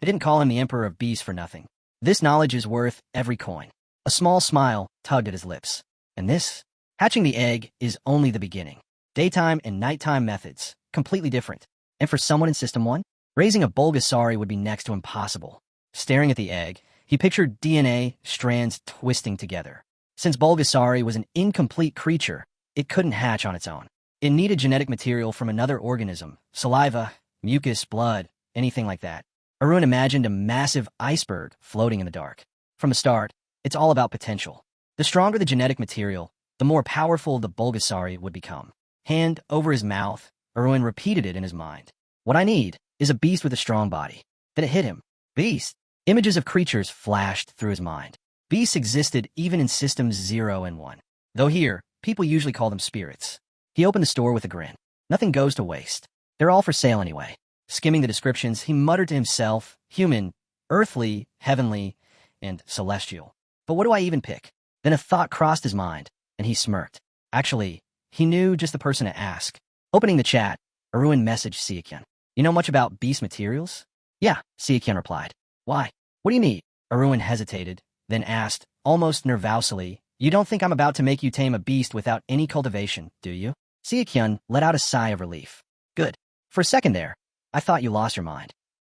Speaker 1: they didn't call him the Emperor of Beasts for nothing. This knowledge is worth every coin. A small smile tugged at his lips. And this? Hatching the egg is only the beginning. Daytime and nighttime methods, completely different. And for someone in System 1, raising a Bulgasari would be next to impossible. Staring at the egg, he pictured DNA strands twisting together. Since Bulgasari was an incomplete creature, it couldn't hatch on its own. It needed genetic material from another organism, saliva, mucus, blood, anything like that. Aruin imagined a massive iceberg floating in the dark. From the start, it's all about potential. The stronger the genetic material, the more powerful the Bulgasari would become. Hand over his mouth, Aruin repeated it in his mind. What I need is a beast with a strong body. Then it hit him. Beast. Images of creatures flashed through his mind. Beasts existed even in systems 0 and 1. Though here, people usually call them spirits. He opened the store with a grin. Nothing goes to waste. They're all for sale anyway. Skimming the descriptions, he muttered to himself, human, earthly, heavenly, and celestial. But what do I even pick? Then a thought crossed his mind, and he smirked. Actually, he knew just the person to ask. Opening the chat, Aruin messaged Sukyan. You know much about beast materials? Yeah, Sukyan replied. Why? What do you need? Aruin hesitated, then asked, almost nervously, you don't think I'm about to make you tame a beast without any cultivation, do you? Sukyan let out a sigh of relief. Good. For a second there, I thought you lost your mind.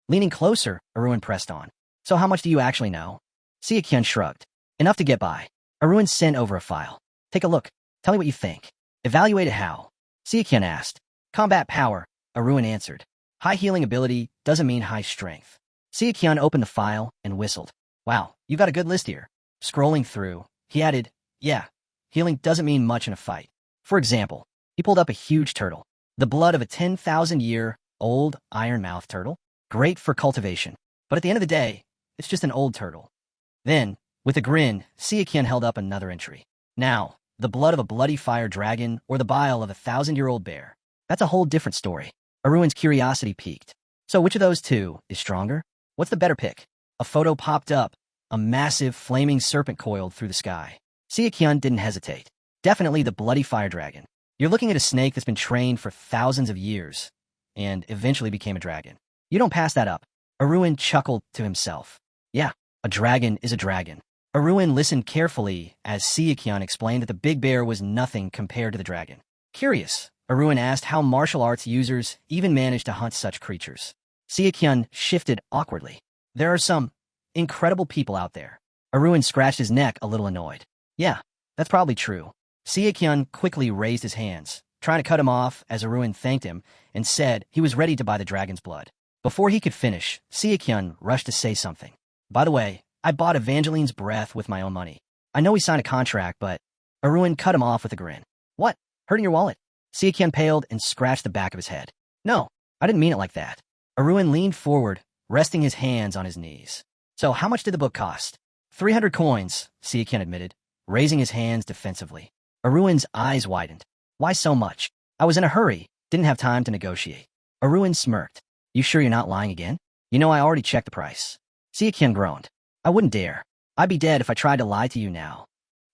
Speaker 1: Leaning closer, Aruin pressed on. So how much do you actually know? Sukyan shrugged. Enough to get by. Aruin sent over a file. Take a look. Tell me what you think. Evaluate it how? Sukyan asked. Combat power, Aruin answered. High healing ability doesn't mean high strength. Sukyan opened the file and whistled. Wow, you got a good list here. Scrolling through, he added, yeah, healing doesn't mean much in a fight. For example, he pulled up a huge turtle. The blood of a 10,000-year-old iron-mouthed turtle. Great for cultivation. But at the end of the day, it's just an old turtle. Then, with a grin, Sukyan held up another entry. Now, the blood of a bloody fire dragon or the bile of a 1,000-year-old bear. That's a whole different story. Aruin's curiosity piqued. So which of those two is stronger? What's the better pick? A photo popped up. A massive, flaming serpent coiled through the sky. Sukyan didn't hesitate. Definitely the bloody fire dragon. You're looking at a snake that's been trained for thousands of years and eventually became a dragon. You don't pass that up. Aruin chuckled to himself. Yeah, a dragon is a dragon. Aruin listened carefully as Sukyan explained that the big bear was nothing compared to the dragon. Curious, Aruin asked how martial arts users even manage to hunt such creatures. Sukyan shifted awkwardly. There are some incredible people out there. Aruin scratched his neck a little annoyed. Yeah, that's probably true. Sukyan quickly raised his hands, trying to cut him off as Aruin thanked him and said he was ready to buy the dragon's blood. Before he could finish, Sukyan rushed to say something. By the way, I bought Evangeline's breath with my own money. I know we signed a contract, but Aruin cut him off with a grin. What? Hurting your wallet? Sukyan paled and scratched the back of his head. No, I didn't mean it like that. Aruin leaned forward, resting his hands on his knees. So how much did the book cost? 300 coins, Sukyan admitted, raising his hands defensively. Aruin's eyes widened. Why so much? I was in a hurry, didn't have time to negotiate. Aruin smirked. You sure you're not lying again? You know I already checked the price. Sukyan groaned. I wouldn't dare. I'd be dead if I tried to lie to you now.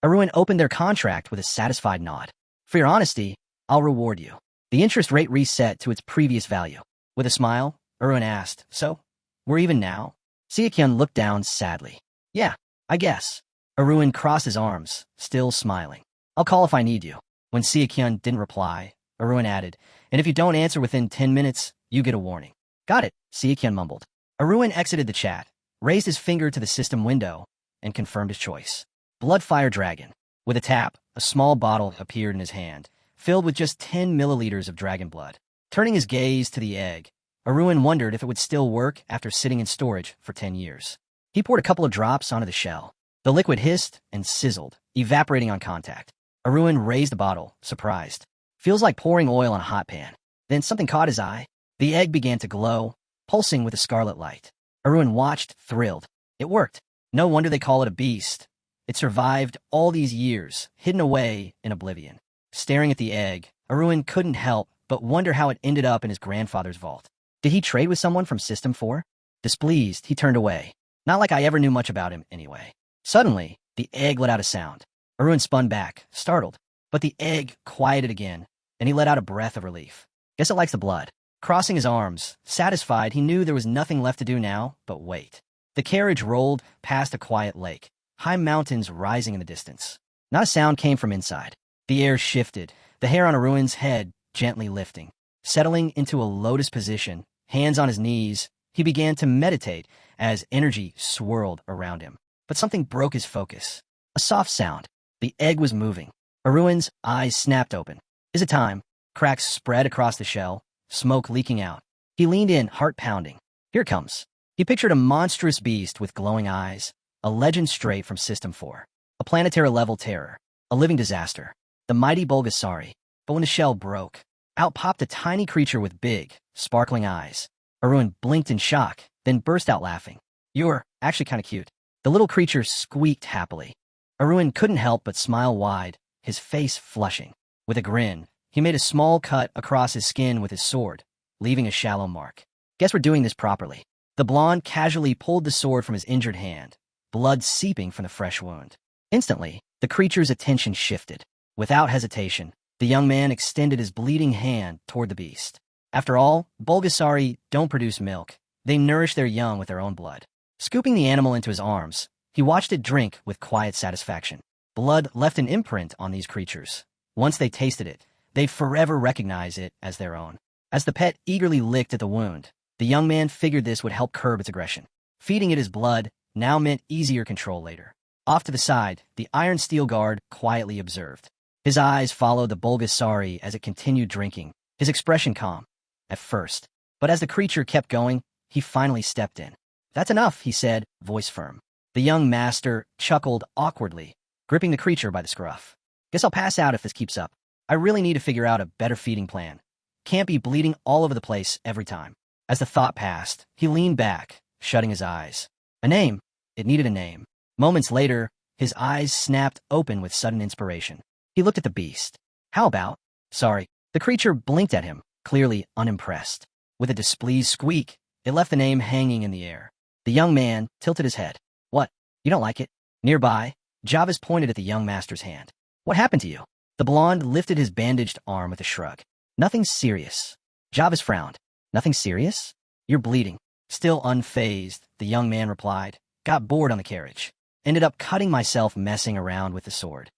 Speaker 1: Aruin opened their contract with a satisfied nod. For your honesty, I'll reward you. The interest rate reset to its previous value. With a smile, Aruin asked, so, we're even now? Sukyan looked down sadly. Yeah, I guess. Aruin crossed his arms, still smiling. I'll call if I need you. When Sukyan didn't reply, Aruin added, and if you don't answer within 10 minutes, you get a warning. Got it, Sukyan mumbled. Aruin exited the chat, raised his finger to the system window, and confirmed his choice. Bloodfire Dragon. With a tap, a small bottle appeared in his hand, filled with just 10 milliliters of dragon blood. Turning his gaze to the egg, Aruin wondered if it would still work after sitting in storage for 10 years. He poured a couple of drops onto the shell. The liquid hissed and sizzled, evaporating on contact. Aruin raised the bottle, surprised. Feels like pouring oil on a hot pan. Then something caught his eye. The egg began to glow, pulsing with a scarlet light. Aruin watched, thrilled. It worked. No wonder they call it a beast. It survived all these years, hidden away in oblivion. Staring at the egg, Aruin couldn't help but wonder how it ended up in his grandfather's vault. Did he trade with someone from System 4? Displeased, he turned away. Not like I ever knew much about him, anyway. Suddenly, the egg let out a sound. Aruin spun back, startled. But the egg quieted again, and he let out a breath of relief. Guess it likes the blood. Crossing his arms, satisfied, he knew there was nothing left to do now but wait. The carriage rolled past a quiet lake, high mountains rising in the distance. Not a sound came from inside. The air shifted, the hair on Aruin's head gently lifting. Settling into a lotus position, hands on his knees, he began to meditate as energy swirled around him. But something broke his focus. A soft sound. The egg was moving. Aruin's eyes snapped open. Is it time? Cracks spread across the shell, smoke leaking out. He leaned in, heart pounding. Here it comes. He pictured a monstrous beast with glowing eyes, a legend straight from System 4. A planetary-level terror, a living disaster. The mighty Bulgasari. But when the shell broke, out popped a tiny creature with big, sparkling eyes. Aruin blinked in shock, then burst out laughing. You're actually kind of cute. The little creature squeaked happily. Aruin couldn't help but smile wide, his face flushing. With a grin, he made a small cut across his skin with his sword, leaving a shallow mark. Guess we're doing this properly. The blonde casually pulled the sword from his injured hand, blood seeping from the fresh wound. Instantly, the creature's attention shifted. Without hesitation, the young man extended his bleeding hand toward the beast. After all, Bulgasari don't produce milk. They nourish their young with their own blood. Scooping the animal into his arms, he watched it drink with quiet satisfaction. Blood left an imprint on these creatures. Once they tasted it, they'd forever recognize it as their own. As the pet eagerly licked at the wound, the young man figured this would help curb its aggression. Feeding it his blood now meant easier control later. Off to the side, the iron steel guard quietly observed. His eyes followed the Bulgasari as it continued drinking, his expression calm. At first. But as the creature kept going, he finally stepped in. That's enough, he said, voice firm. The young master chuckled awkwardly, gripping the creature by the scruff. Guess I'll pass out if this keeps up. I really need to figure out a better feeding plan. Can't be bleeding all over the place every time. As the thought passed, he leaned back, shutting his eyes. A name. It needed a name. Moments later, his eyes snapped open with sudden inspiration. He looked at the beast. How about? Sorry. The creature blinked at him, clearly unimpressed. With a displeased squeak, it left the name hanging in the air. The young man tilted his head. What? You don't like it? Nearby, Javis pointed at the young master's hand. What happened to you? The blonde lifted his bandaged arm with a shrug. Nothing serious. Javis frowned. Nothing serious? You're bleeding. Still unfazed, the young man replied. Got bored on the carriage. Ended up cutting myself messing around with the sword.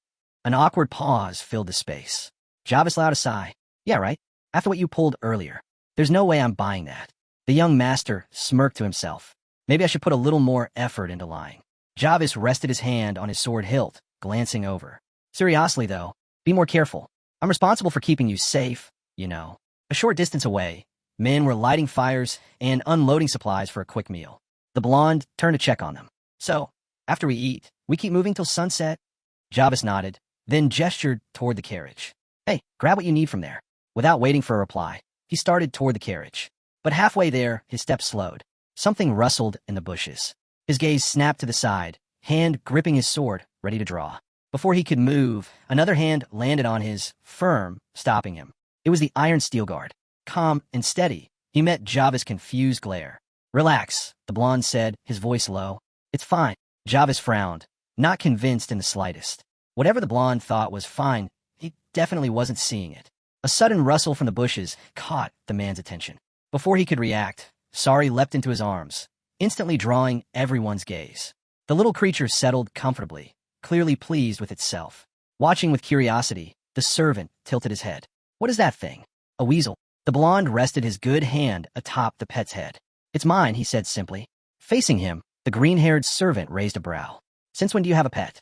Speaker 1: An awkward pause filled the space. Javis allowed a sigh. Yeah, right. After what you pulled earlier. There's no way I'm buying that. The young master smirked to himself. Maybe I should put a little more effort into lying. Javis rested his hand on his sword hilt, glancing over. Seriously, though, be more careful. I'm responsible for keeping you safe, you know. A short distance away, men were lighting fires and unloading supplies for a quick meal. The blonde turned to check on them. So, after we eat, we keep moving till sunset? Javis nodded, then gestured toward the carriage. Hey, grab what you need from there. Without waiting for a reply, he started toward the carriage. But halfway there, his steps slowed. Something rustled in the bushes. His gaze snapped to the side, hand gripping his sword, ready to draw. Before he could move, another hand landed on his, firm, stopping him. It was the iron steel guard. Calm and steady, he met Javis' confused glare. Relax, the blonde said, his voice low. It's fine. Javis frowned, not convinced in the slightest. Whatever the blonde thought was fine, he definitely wasn't seeing it. A sudden rustle from the bushes caught the man's attention. Before he could react, Sari leapt into his arms, instantly drawing everyone's gaze. The little creature settled comfortably, clearly pleased with itself. Watching with curiosity, the servant tilted his head. What is that thing? A weasel. The blonde rested his good hand atop the pet's head. It's mine, he said simply. Facing him, the green-haired servant raised a brow. Since when do you have a pet?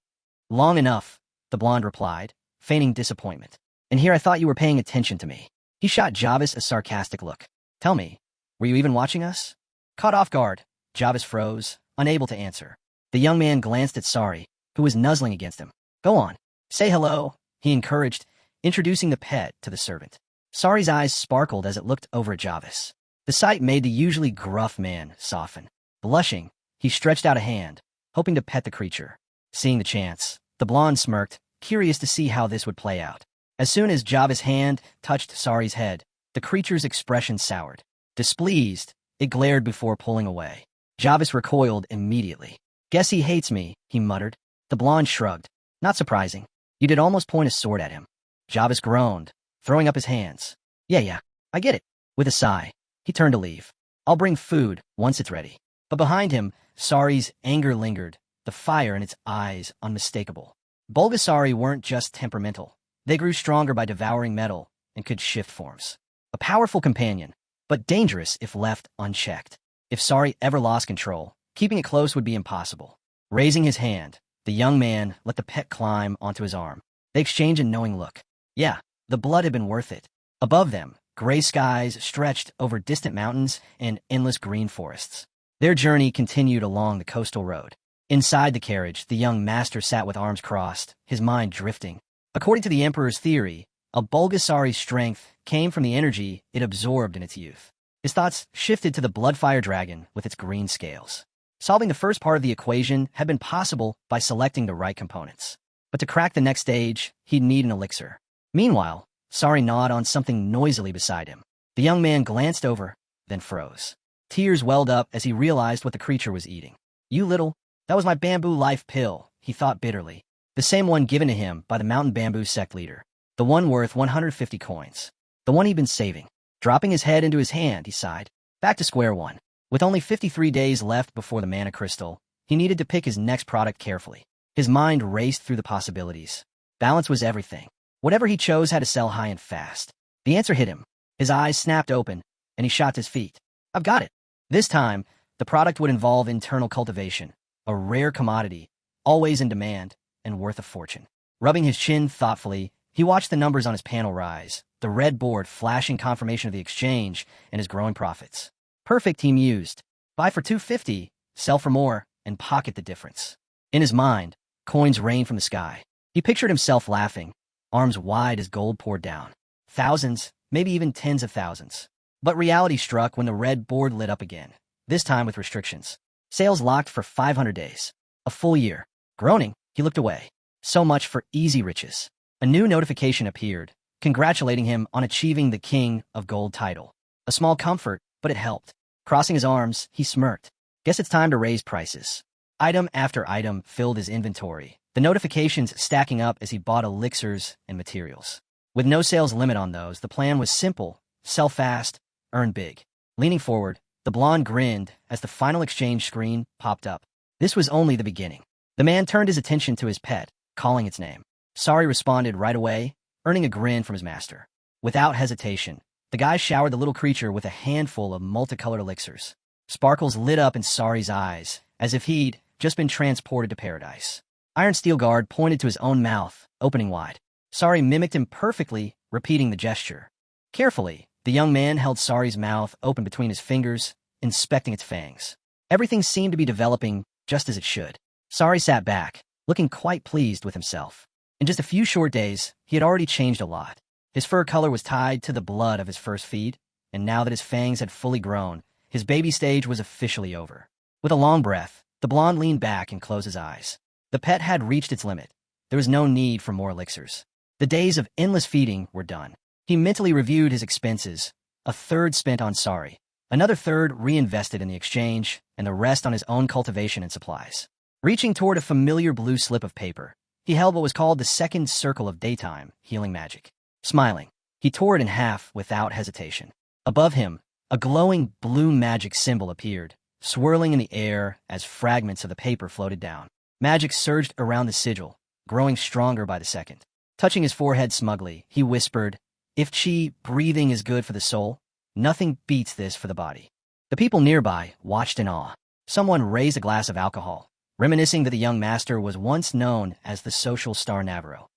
Speaker 1: Long enough, the blonde replied, feigning disappointment. And here I thought you were paying attention to me. He shot Javis a sarcastic look. Tell me, were you even watching us? Caught off guard, Javis froze, unable to answer. The young man glanced at Sari, who was nuzzling against him. Go on. Say hello, he encouraged, introducing the pet to the servant. Sari's eyes sparkled as it looked over at Javis. The sight made the usually gruff man soften. Blushing, he stretched out a hand, hoping to pet the creature. Seeing the chance, the blonde smirked, curious to see how this would play out. As soon as Javis' hand touched Sari's head, the creature's expression soured. Displeased, it glared before pulling away. Javis recoiled immediately. Guess he hates me, he muttered. The blonde shrugged. Not surprising. You did almost point a sword at him. Javis groaned, throwing up his hands. Yeah, I get it. With a sigh, he turned to leave. I'll bring food once it's ready. But behind him, Sari's anger lingered, the fire in its eyes unmistakable. Bulgasari weren't just temperamental. They grew stronger by devouring metal and could shift forms. A powerful companion, but dangerous if left unchecked. If Sari ever lost control, keeping it close would be impossible. Raising his hand, the young man let the pet climb onto his arm. They exchange a knowing look. Yeah, the blood had been worth it. Above them, gray skies stretched over distant mountains and endless green forests. Their journey continued along the coastal road. Inside the carriage, the young master sat with arms crossed, his mind drifting. According to the Emperor's theory, a Bulgasari's strength came from the energy it absorbed in its youth. His thoughts shifted to the blood-fire dragon with its green scales. Solving the first part of the equation had been possible by selecting the right components. But to crack the next stage, he'd need an elixir. Meanwhile, Sari gnawed on something noisily beside him. The young man glanced over, then froze. Tears welled up as he realized what the creature was eating. That was my bamboo life pill, he thought bitterly. The same one given to him by the mountain bamboo sect leader. The one worth 150 coins. The one he'd been saving. Dropping his head into his hand, he sighed. Back to square one. With only 53 days left before the mana crystal, he needed to pick his next product carefully. His mind raced through the possibilities. Balance was everything. Whatever he chose had to sell high and fast. The answer hit him. His eyes snapped open, and he shot to his feet. I've got it. This time, the product would involve internal cultivation, a rare commodity, always in demand, and worth a fortune. Rubbing his chin thoughtfully, he watched the numbers on his panel rise, the red board flashing confirmation of the exchange and his growing profits. Perfect, he mused. Buy for 250, sell for more, and pocket the difference. In his mind, coins rained from the sky. He pictured himself laughing, arms wide as gold poured down. Thousands, maybe even tens of thousands. But reality struck when the red board lit up again, this time with restrictions. Sales locked for 500 days. A full year. Groaning, he looked away. So much for easy riches. A new notification appeared, congratulating him on achieving the King of Gold title. A small comfort, but it helped. Crossing his arms, he smirked. Guess it's time to raise prices. Item after item filled his inventory, the notifications stacking up as he bought elixirs and materials. With no sales limit on those, the plan was simple. Sell fast, earn big. Leaning forward, the blonde grinned as the final exchange screen popped up. This was only the beginning. The man turned his attention to his pet, calling its name. Sari responded right away, earning a grin from his master. Without hesitation, the guy showered the little creature with a handful of multicolored elixirs. Sparkles lit up in Sari's eyes, as if he'd just been transported to paradise. Iron Steel Guard pointed to his own mouth, opening wide. Sari mimicked him perfectly, repeating the gesture. Carefully, the young man held Sari's mouth open between his fingers, inspecting its fangs. Everything seemed to be developing just as it should. Sari sat back, looking quite pleased with himself. In just a few short days, he had already changed a lot. His fur color was tied to the blood of his first feed, and now that his fangs had fully grown, his baby stage was officially over. With a long breath, the blonde leaned back and closed his eyes. The pet had reached its limit. There was no need for more elixirs. The days of endless feeding were done. He mentally reviewed his expenses, a third spent on Sari, another third reinvested in the exchange, and the rest on his own cultivation and supplies. Reaching toward a familiar blue slip of paper, he held what was called the second circle of daytime healing magic. Smiling, he tore it in half without hesitation. Above him, a glowing blue magic symbol appeared, swirling in the air as fragments of the paper floated down. Magic surged around the sigil, growing stronger by the second. Touching his forehead smugly, he whispered, "If chi, breathing is good for the soul, nothing beats this for the body." The people nearby watched in awe. Someone raised a glass of alcohol, reminiscing that the young master was once known as the social star Navarro.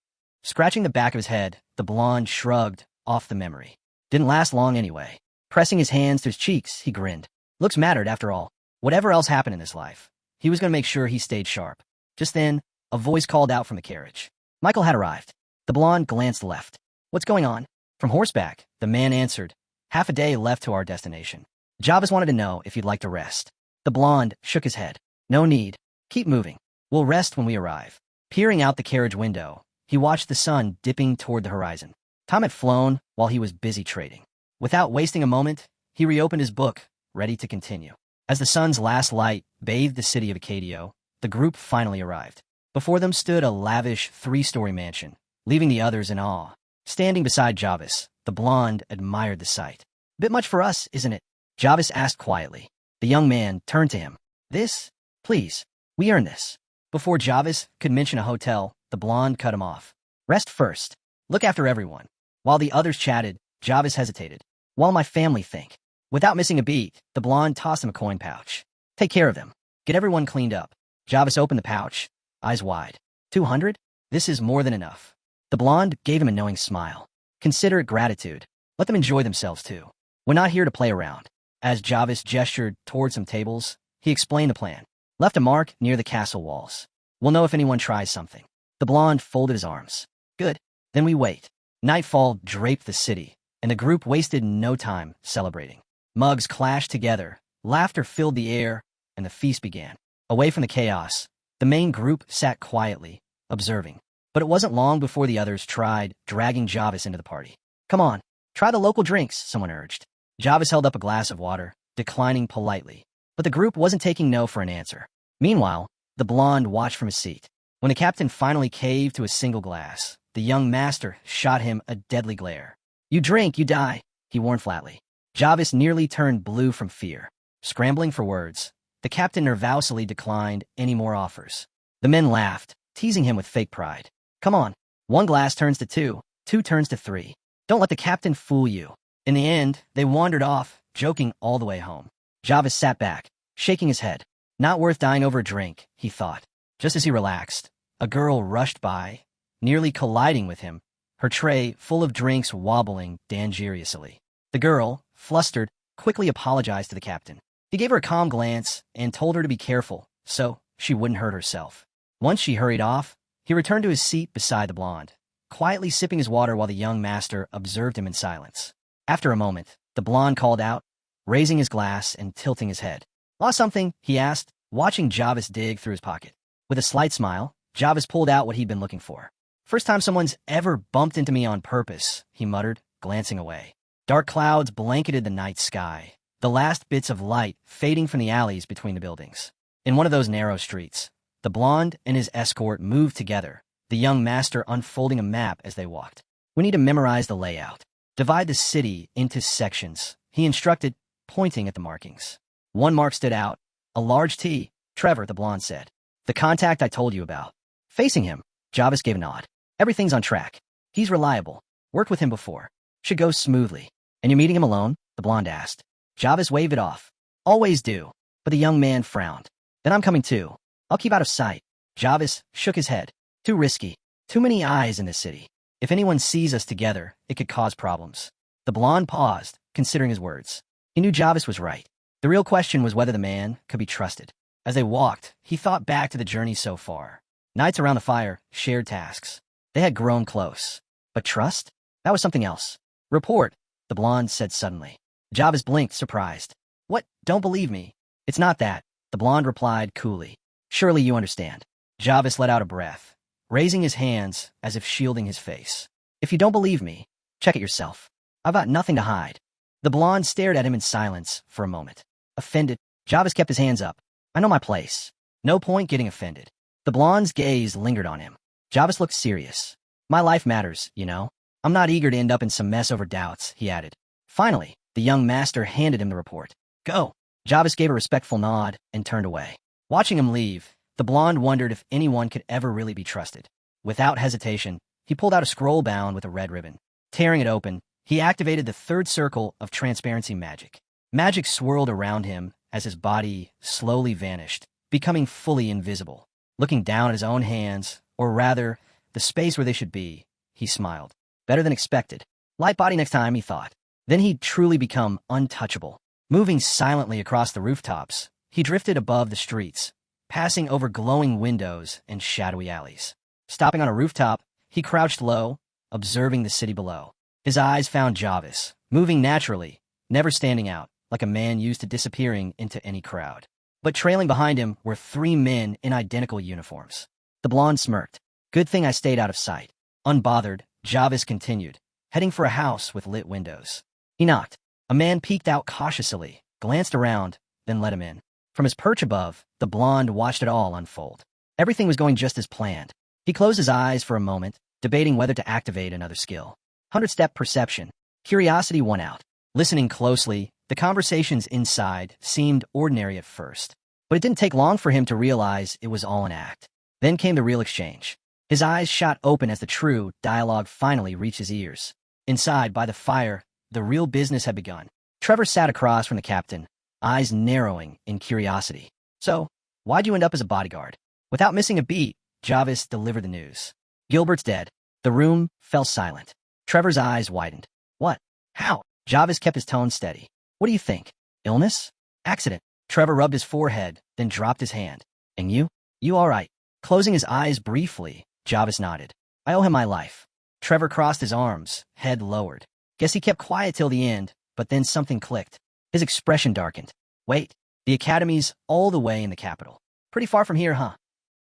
Speaker 1: Scratching the back of his head, the blonde shrugged off the memory. Didn't last long anyway. Pressing his hands to his cheeks, he grinned. Looks mattered after all. Whatever else happened in his life, he was going to make sure he stayed sharp. Just then, a voice called out from the carriage. Michael had arrived. The blonde glanced left. What's going on? From horseback, the man answered. Half a day left to our destination. Jarvis wanted to know if you'd like to rest. The blonde shook his head. No need. Keep moving. We'll rest when we arrive. Peering out the carriage window, he watched the sun dipping toward the horizon. Time had flown while he was busy trading. Without wasting a moment, he reopened his book, ready to continue. As the sun's last light bathed the city of Acadio, the group finally arrived. Before them stood a lavish 3-story mansion, leaving the others in awe. Standing beside Jarvis, the blonde admired the sight. Bit much for us, isn't it? Jarvis asked quietly. The young man turned to him. This? Please. We earned this. Before Jarvis could mention a hotel, the blonde cut him off. Rest first. Look after everyone. While the others chatted, Jarvis hesitated. While my family think. Without missing a beat, the blonde tossed him a coin pouch. Take care of them. Get everyone cleaned up. Jarvis opened the pouch, eyes wide. 200? This is more than enough. The blonde gave him a knowing smile. Consider it gratitude. Let them enjoy themselves too. We're not here to play around. As Jarvis gestured toward some tables, he explained the plan. Left a mark near the castle walls. We'll know if anyone tries something. The blonde folded his arms. Good. Then we wait. Nightfall draped the city, and the group wasted no time celebrating. Mugs clashed together, laughter filled the air, and the feast began. Away from the chaos, the main group sat quietly, observing. But it wasn't long before the others tried dragging Jarvis into the party. Come on, try the local drinks, someone urged. Jarvis held up a glass of water, declining politely. But the group wasn't taking no for an answer. Meanwhile, the blonde watched from his seat. When the captain finally caved to a single glass, the young master shot him a deadly glare. You drink, you die, he warned flatly. Jarvis nearly turned blue from fear. Scrambling for words, the captain nervously declined any more offers. The men laughed, teasing him with fake pride. Come on, one glass turns to two, two turns to three. Don't let the captain fool you. In the end, they wandered off, joking all the way home. Jarvis sat back, shaking his head. Not worth dying over a drink, he thought. Just as he relaxed, a girl rushed by, nearly colliding with him, her tray full of drinks wobbling dangerously. The girl, flustered, quickly apologized to the captain. He gave her a calm glance and told her to be careful, so she wouldn't hurt herself. Once she hurried off, he returned to his seat beside the blonde, quietly sipping his water while the young master observed him in silence. After a moment, the blonde called out, raising his glass and tilting his head. Lost something? He asked, watching Jarvis dig through his pocket. With a slight smile, Jarvis pulled out what he'd been looking for. First time someone's ever bumped into me on purpose, he muttered, glancing away. Dark clouds blanketed the night sky, the last bits of light fading from the alleys between the buildings. In one of those narrow streets, the blonde and his escort moved together, the young master unfolding a map as they walked. We need to memorize the layout. Divide the city into sections, he instructed, pointing at the markings. One mark stood out, a large T. Trevor, the blonde said. The contact I told you about. Facing him, Jarvis gave a nod. Everything's on track. He's reliable. Worked with him before. Should go smoothly. And you're meeting him alone? The blonde asked. Jarvis waved it off. Always do. But the young man frowned. Then I'm coming too. I'll keep out of sight. Jarvis shook his head. Too risky. Too many eyes in this city. If anyone sees us together, it could cause problems. The blonde paused, considering his words. He knew Jarvis was right. The real question was whether the man could be trusted. As they walked, he thought back to the journey so far. Nights around the fire, shared tasks. They had grown close. But trust? That was something else. Report, the blonde said suddenly. Jarvis blinked, surprised. What? Don't believe me. It's not that, the blonde replied coolly. Surely you understand. Jarvis let out a breath, raising his hands as if shielding his face. If you don't believe me, check it yourself. I've got nothing to hide. The blonde stared at him in silence for a moment. Offended, Jarvis kept his hands up. I know my place. No point getting offended. The blonde's gaze lingered on him. Jarvis looked serious. My life matters, you know. I'm not eager to end up in some mess over doubts, he added. Finally, the young master handed him the report. Go. Jarvis gave a respectful nod and turned away. Watching him leave, the blonde wondered if anyone could ever really be trusted. Without hesitation, he pulled out a scroll bound with a red ribbon. Tearing it open, he activated the third circle of transparency magic. Magic swirled around him as his body slowly vanished, becoming fully invisible. Looking down at his own hands, or rather, the space where they should be, he smiled. Better than expected. Light body next time, he thought. Then he'd truly become untouchable. Moving silently across the rooftops, he drifted above the streets, passing over glowing windows and shadowy alleys. Stopping on a rooftop, he crouched low, observing the city below. His eyes found Jarvis, moving naturally, never standing out, like a man used to disappearing into any crowd. But trailing behind him were three men in identical uniforms. The blonde smirked. Good thing I stayed out of sight. Unbothered, Jarvis continued, heading for a house with lit windows. He knocked. A man peeked out cautiously, glanced around, then let him in. From his perch above, the blonde watched it all unfold. Everything was going just as planned. He closed his eyes for a moment, debating whether to activate another skill. 100-step perception. Curiosity won out. Listening closely, the conversations inside seemed ordinary at first. But it didn't take long for him to realize it was all an act. Then came the real exchange. His eyes shot open as the true dialogue finally reached his ears. Inside, by the fire, the real business had begun. Trevor sat across from the captain, eyes narrowing in curiosity. So, why'd you end up as a bodyguard? Without missing a beat, Jarvis delivered the news. Gilbert's dead. The room fell silent. Trevor's eyes widened. What? How? Jarvis kept his tone steady. What do you think? Illness? Accident? Trevor rubbed his forehead, then dropped his hand. And you? You all right? Closing his eyes briefly, Jarvis nodded. I owe him my life. Trevor crossed his arms, head lowered. Guess he kept quiet till the end, but then something clicked. His expression darkened. Wait, the academy's all the way in the capital. Pretty far from here, huh?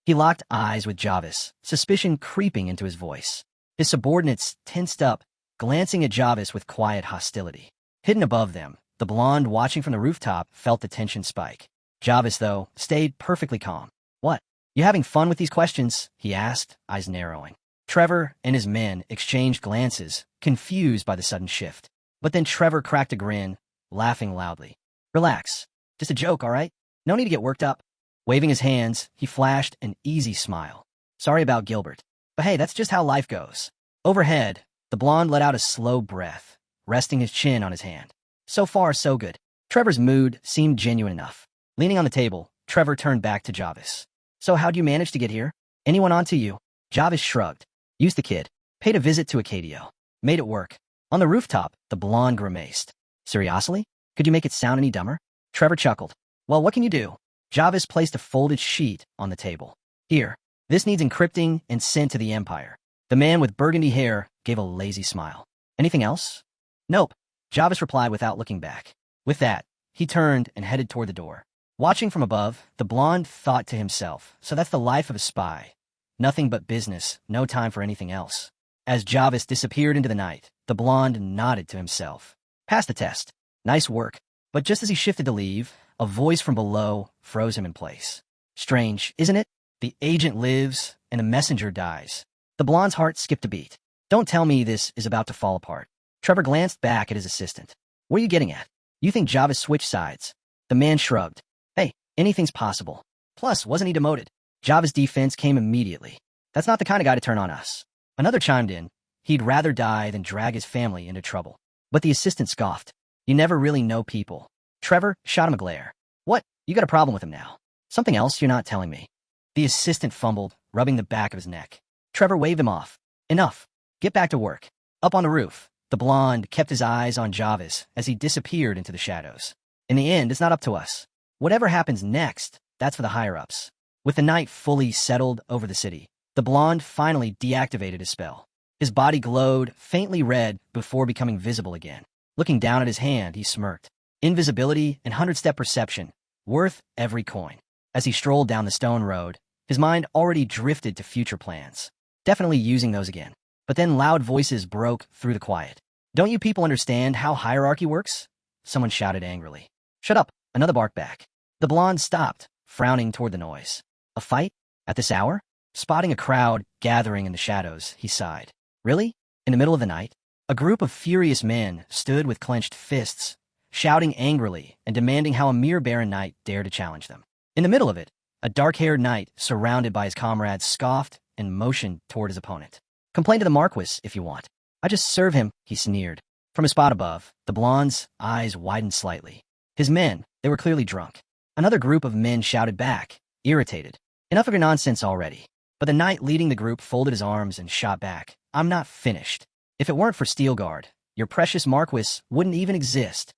Speaker 1: He locked eyes with Jarvis, suspicion creeping into his voice. His subordinates tensed up, glancing at Jarvis with quiet hostility. Hidden above them, the blonde watching from the rooftop felt the tension spike. Jarvis, though, stayed perfectly calm. What? You having fun with these questions? He asked, eyes narrowing. Trevor and his men exchanged glances, confused by the sudden shift. But then Trevor cracked a grin, laughing loudly. Relax. Just a joke, all right? No need to get worked up. Waving his hands, he flashed an easy smile. Sorry about Gilbert. But hey, that's just how life goes. Overhead, the blonde let out a slow breath, resting his chin on his hand. So far, so good. Trevor's mood seemed genuine enough. Leaning on the table, Trevor turned back to Jarvis. So how'd you manage to get here? Anyone onto you? Jarvis shrugged. Used the kid. Paid a visit to Acadio. Made it work. On the rooftop, the blonde grimaced. Seriously? Could you make it sound any dumber? Trevor chuckled. Well, what can you do? Jarvis placed a folded sheet on the table. Here. This needs encrypting and sent to the Empire. The man with burgundy hair gave a lazy smile. Anything else? Nope. Jarvis replied without looking back. With that, he turned and headed toward the door. Watching from above, the blonde thought to himself, so that's the life of a spy. Nothing but business, no time for anything else. As Jarvis disappeared into the night, the blonde nodded to himself. Passed the test. Nice work. But just as he shifted to leave, a voice from below froze him in place. Strange, isn't it? The agent lives, and the messenger dies. The blonde's heart skipped a beat. Don't tell me this is about to fall apart. Trevor glanced back at his assistant. What are you getting at? You think Jarvis switched sides? The man shrugged. Hey, anything's possible. Plus, wasn't he demoted? Jarvis' defense came immediately. That's not the kind of guy to turn on us. Another chimed in. He'd rather die than drag his family into trouble. But the assistant scoffed. You never really know people. Trevor shot him a glare. What? You got a problem with him now? Something else you're not telling me. The assistant fumbled, rubbing the back of his neck. Trevor waved him off. Enough. Get back to work. Up on the roof, the blonde kept his eyes on Jarvis as he disappeared into the shadows. In the end, it's not up to us. Whatever happens next, that's for the higher-ups. With the night fully settled over the city, the blonde finally deactivated his spell. His body glowed faintly red before becoming visible again. Looking down at his hand, he smirked. Invisibility and 100-step perception, worth every coin. As he strolled down the stone road, his mind already drifted to future plans. Definitely using those again. But then loud voices broke through the quiet. Don't you people understand how hierarchy works? Someone shouted angrily. Shut up, another bark back. The blonde stopped, frowning toward the noise. A fight? At this hour? Spotting a crowd gathering in the shadows, he sighed. Really? In the middle of the night? A group of furious men stood with clenched fists, shouting angrily and demanding how a mere barren knight dared to challenge them. In the middle of it, a dark-haired knight, surrounded by his comrades, scoffed and motioned toward his opponent. Complain to the marquis if you want. I just serve him, he sneered. From his spot above, the blonde's eyes widened slightly. His men, they were clearly drunk. Another group of men shouted back, irritated. Enough of your nonsense already. But the knight leading the group folded his arms and shot back. I'm not finished. If it weren't for Steelguard, your precious marquis wouldn't even exist.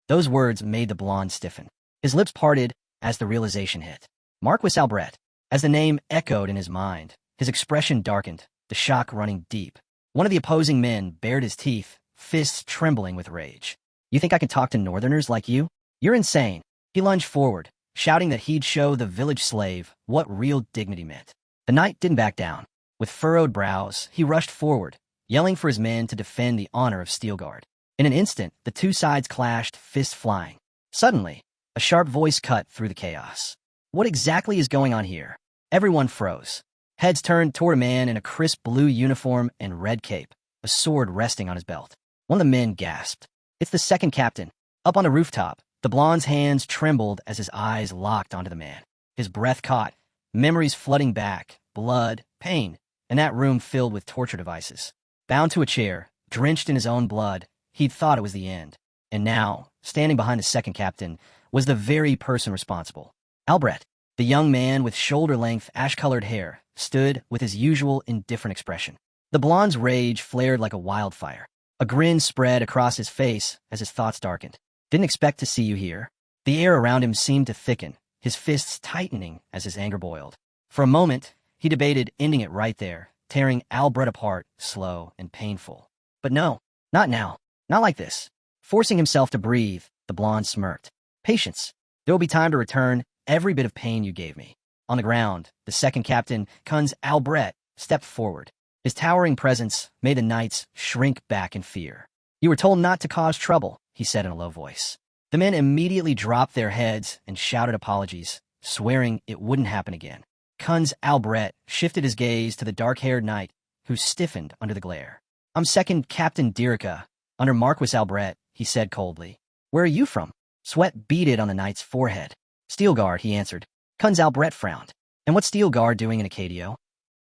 Speaker 1: Those words made the blonde stiffen. His lips parted as the realization hit. Marquis Albret. As the name echoed in his mind, his expression darkened, the shock running deep. One of the opposing men bared his teeth, fists trembling with rage. You think I can talk to northerners like you? You're insane. He lunged forward, shouting that he'd show the village slave what real dignity meant. The knight didn't back down. With furrowed brows, he rushed forward, yelling for his men to defend the honor of Steelguard. In an instant, the two sides clashed, fists flying. Suddenly, a sharp voice cut through the chaos. What exactly is going on here? Everyone froze. Heads turned toward a man in a crisp blue uniform and red cape, a sword resting on his belt. One of the men gasped. It's the second captain. Up on the rooftop, the blonde's hands trembled as his eyes locked onto the man. His breath caught, memories flooding back, blood, pain, and that room filled with torture devices. Bound to a chair, drenched in his own blood, he'd thought it was the end. And now, standing behind the second captain, was the very person responsible. Albret, the young man with shoulder-length, ash-colored hair, stood with his usual indifferent expression. The blonde's rage flared like a wildfire. A grin spread across his face as his thoughts darkened. Didn't expect to see you here. The air around him seemed to thicken, his fists tightening as his anger boiled. For a moment, he debated ending it right there, tearing Albret apart, slow and painful. But no, not now, not like this. Forcing himself to breathe, the blonde smirked. Patience. There will be time to return every bit of pain you gave me. On the ground, the second captain, Kunz Albret, stepped forward. His towering presence made the knights shrink back in fear. You were told not to cause trouble, he said in a low voice. The men immediately dropped their heads and shouted apologies, swearing it wouldn't happen again. Kunz Albret shifted his gaze to the dark-haired knight, who stiffened under the glare. I'm second Captain Dirika, under Marquis Albret, he said coldly. Where are you from? Sweat beaded on the knight's forehead. Steelguard, he answered. Kunz Albret frowned. And what's Steelguard doing in Acadio?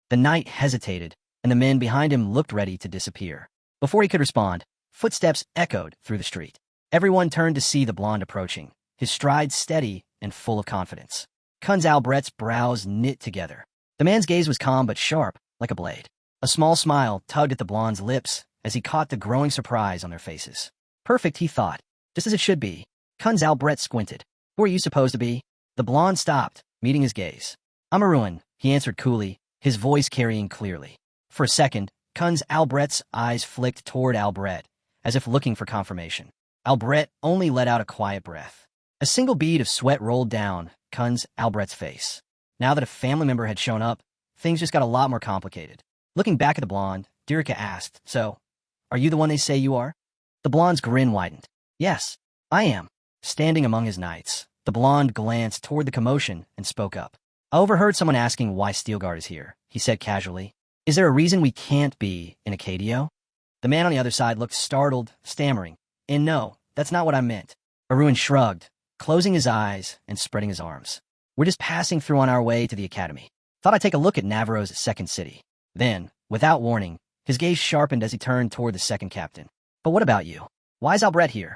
Speaker 1: The knight hesitated, and the men behind him looked ready to disappear. Before he could respond, footsteps echoed through the street. Everyone turned to see the blonde approaching, his stride steady and full of confidence. Kunz Albret's brows knit together. The man's gaze was calm but sharp, like a blade. A small smile tugged at the blonde's lips as he caught the growing surprise on their faces. Perfect, he thought. Just as it should be. Kunz Albret squinted. Who are you supposed to be? The blonde stopped, meeting his gaze. I'm Aruin, he answered coolly, his voice carrying clearly. For a second, Kunz Albret's eyes flicked toward Albret, as if looking for confirmation. Albret only let out a quiet breath. A single bead of sweat rolled down Kunz Albret's face. Now that a family member had shown up, things just got a lot more complicated. Looking back at the blonde, Dirika asked, So, are you the one they say you are? The blonde's grin widened. Yes, I am. Standing among his knights, the blonde glanced toward the commotion and spoke up. I overheard someone asking why Steelguard is here, he said casually. Is there a reason we can't be in Acadio? The man on the other side looked startled, stammering. And no, that's not what I meant. Aruin shrugged, closing his eyes and spreading his arms. We're just passing through on our way to the academy. Thought I'd take a look at Navarro's second city. Then, without warning, his gaze sharpened as he turned toward the second captain. But what about you? Why is Albret here?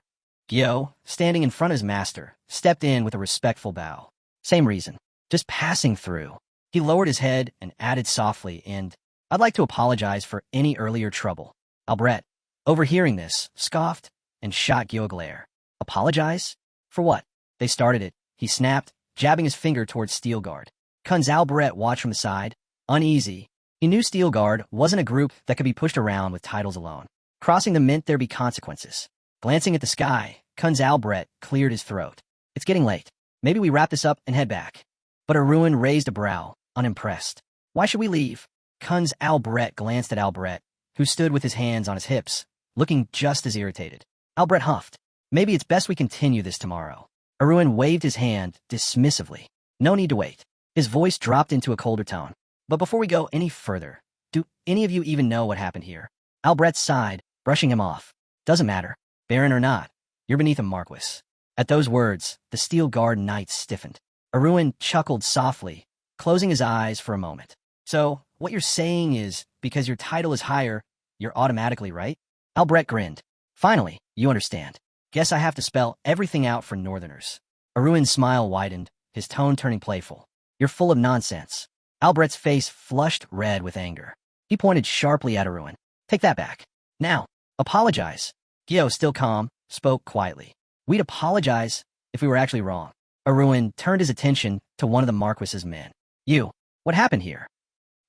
Speaker 1: Gyo, standing in front of his master, stepped in with a respectful bow. Same reason. Just passing through. He lowered his head and added softly, and I'd like to apologize for any earlier trouble. Albret, overhearing this, scoffed and shot Gyo a glare. Apologize? For what? They started it, he snapped, jabbing his finger towards Steelguard. Kunz Albret watched from the side, uneasy. He knew Steelguard wasn't a group that could be pushed around with titles alone. Crossing them meant there'd be consequences. Glancing at the sky, Kunz Albret cleared his throat. It's getting late. Maybe we wrap this up and head back. But Aruin raised a brow, unimpressed. Why should we leave? Kunz Albret glanced at Albret, who stood with his hands on his hips, looking just as irritated. Albret huffed. Maybe it's best we continue this tomorrow. Aruin waved his hand dismissively. No need to wait. His voice dropped into a colder tone. But before we go any further, do any of you even know what happened here? Albret sighed, brushing him off. Doesn't matter. Baron or not, you're beneath a Marquis. At those words, the Steel Guard knights stiffened. Aruin chuckled softly, closing his eyes for a moment. So, what you're saying is, because your title is higher, you're automatically right? Albret grinned. Finally, you understand. Guess I have to spell everything out for Northerners. Aruin's smile widened, his tone turning playful. You're full of nonsense. Albret's face flushed red with anger. He pointed sharply at Aruin. Take that back. Now, apologize. Gyo, still calm, spoke quietly. We'd apologize if we were actually wrong. Aruin turned his attention to one of the Marquis's men. You, what happened here?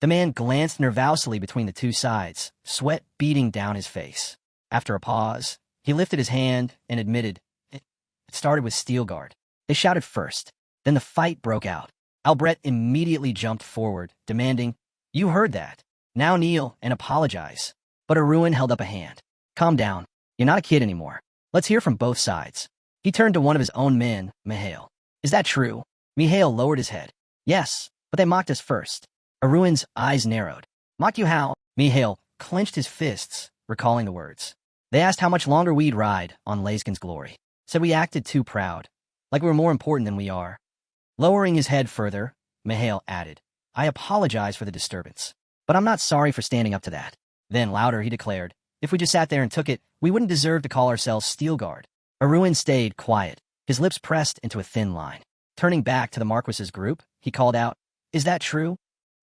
Speaker 1: The man glanced nervously between the two sides, sweat beading down his face. After a pause, he lifted his hand and admitted, It started with Steelguard. They shouted first. Then the fight broke out. Albret immediately jumped forward, demanding, You heard that. Now kneel and apologize. But Aruin held up a hand. Calm down. You're not a kid anymore. Let's hear from both sides. He turned to one of his own men, Mihail. Is that true? Mihail lowered his head. Yes, but they mocked us first. Aruin's eyes narrowed. Mocked you how? Mihail clenched his fists, recalling the words. They asked how much longer we'd ride on Layskin's glory. Said we acted too proud, like we were more important than we are. Lowering his head further, Mihail added, I apologize for the disturbance, but I'm not sorry for standing up to that. Then, louder, he declared, if we just sat there and took it, we wouldn't deserve to call ourselves Steelguard. Aruin stayed quiet, his lips pressed into a thin line. Turning back to the Marquis's group, he called out, Is that true?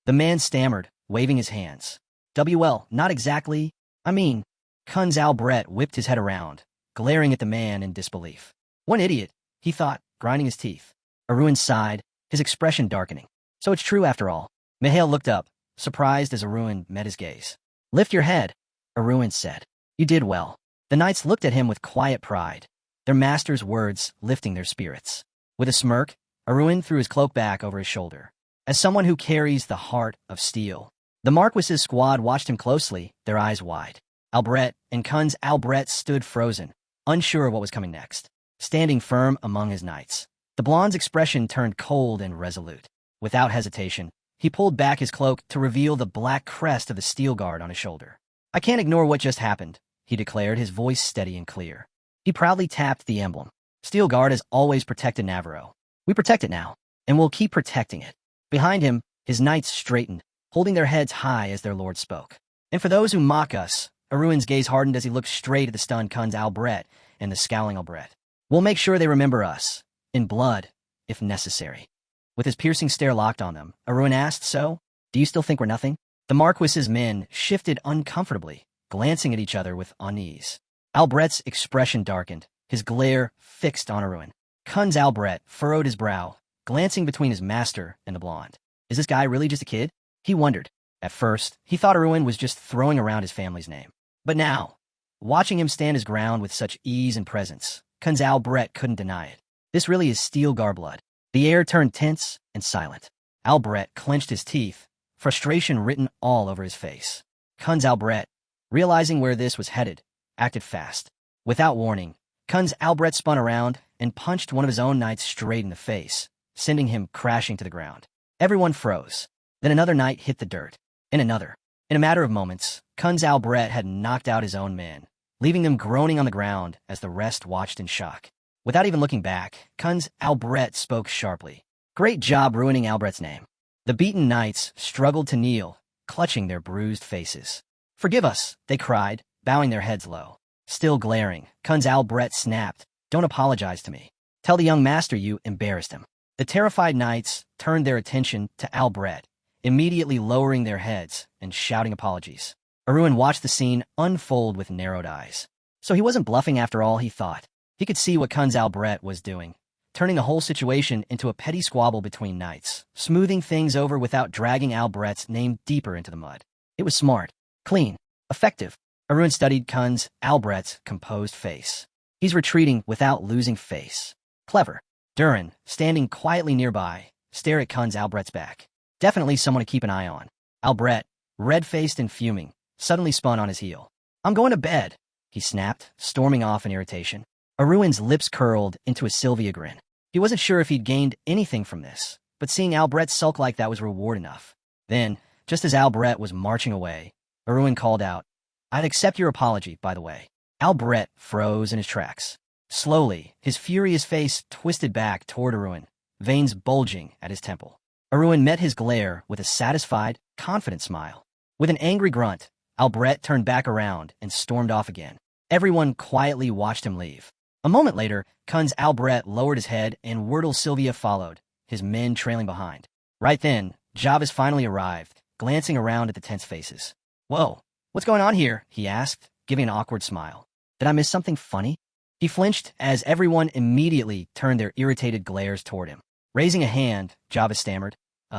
Speaker 1: The man stammered, waving his hands. "WL, not exactly. I mean," Kunz Albret whipped his head around, glaring at the man in disbelief. "One idiot," he thought, grinding his teeth. Aruin sighed, his expression darkening. "So it's true after all." Mihail looked up, surprised as Aruin met his gaze. "Lift your head," Aruin said. "You did well." The knights looked at him with quiet pride, their master's words lifting their spirits. With a smirk, Aruin threw his cloak back over his shoulder. As someone who carries the heart of steel, the Marquis's squad watched him closely, their eyes wide. Albret and Kunz Albret stood frozen, unsure of what was coming next, standing firm among his knights. The blonde's expression turned cold and resolute. Without hesitation, he pulled back his cloak to reveal the black crest of the steel guard on his shoulder. "I can't ignore what just happened," he declared, his voice steady and clear. He proudly tapped the emblem. "Steel Guard has always protected Navarro. We protect it now, and we'll keep protecting it." Behind him, his knights straightened, holding their heads high as their lord spoke. "And for those who mock us," Aruin's gaze hardened as he looked straight at the stunned Kunz Albret and the scowling Albret. "We'll make sure they remember us, in blood, if necessary." With his piercing stare locked on them, Aruin asked, "So, do you still think we're nothing?" The Marquis's men shifted uncomfortably, glancing at each other with unease. Albret's expression darkened, his glare fixed on Aruin. Kunz Albret furrowed his brow, glancing between his master and the blonde. Is this guy really just a kid? He wondered. At first, he thought Aruin was just throwing around his family's name. But now, watching him stand his ground with such ease and presence, Kunz Albret couldn't deny it. This really is Steel Guard blood. The air turned tense and silent. Albret clenched his teeth, frustration written all over his face. Kunz Albret, realizing where this was headed, acted fast. Without warning, Kunz Albret spun around and punched one of his own knights straight in the face, sending him crashing to the ground. Everyone froze. Then another knight hit the dirt, and another. In a matter of moments, Kunz Albret had knocked out his own men, leaving them groaning on the ground as the rest watched in shock. Without even looking back, Kunz Albret spoke sharply. "Great job ruining Albret's name." The beaten knights struggled to kneel, clutching their bruised faces. "Forgive us," they cried, bowing their heads low. Still glaring, Kunz Albret snapped, "Don't apologize to me. Tell the young master you embarrassed him." The terrified knights turned their attention to Albret, immediately lowering their heads and shouting apologies. Aruin watched the scene unfold with narrowed eyes. So he wasn't bluffing after all, he thought. He could see what Kunz Albret was doing, turning the whole situation into a petty squabble between knights, smoothing things over without dragging Albret's name deeper into the mud. It was smart, clean, effective. Aruin studied Kunz Albret's composed face. He's retreating without losing face. Clever. Darren, standing quietly nearby, stared at Kunz Albret's back. Definitely someone to keep an eye on. Albret, red-faced and fuming, suddenly spun on his heel. "I'm going to bed," he snapped, storming off in irritation. Aruin's lips curled into a Sylvia grin. He wasn't sure if he'd gained anything from this, but seeing Albret sulk like that was reward enough. Then, just as Albret was marching away, Aruin called out, "I'd accept your apology, by the way." Albret froze in his tracks. Slowly, his furious face twisted back toward Aruin, veins bulging at his temple. Aruin met his glare with a satisfied, confident smile. With an angry grunt, Albret turned back around and stormed off again. Everyone quietly watched him leave. A moment later, Kunz Albret lowered his head and Wordle Sylvia followed, his men trailing behind. Right then, Javis finally arrived, glancing around at the tense faces. "Whoa, what's going on here?" he asked, giving an awkward smile. "Did I miss something funny?" He flinched as everyone immediately turned their irritated glares toward him. Raising a hand, Javis stammered,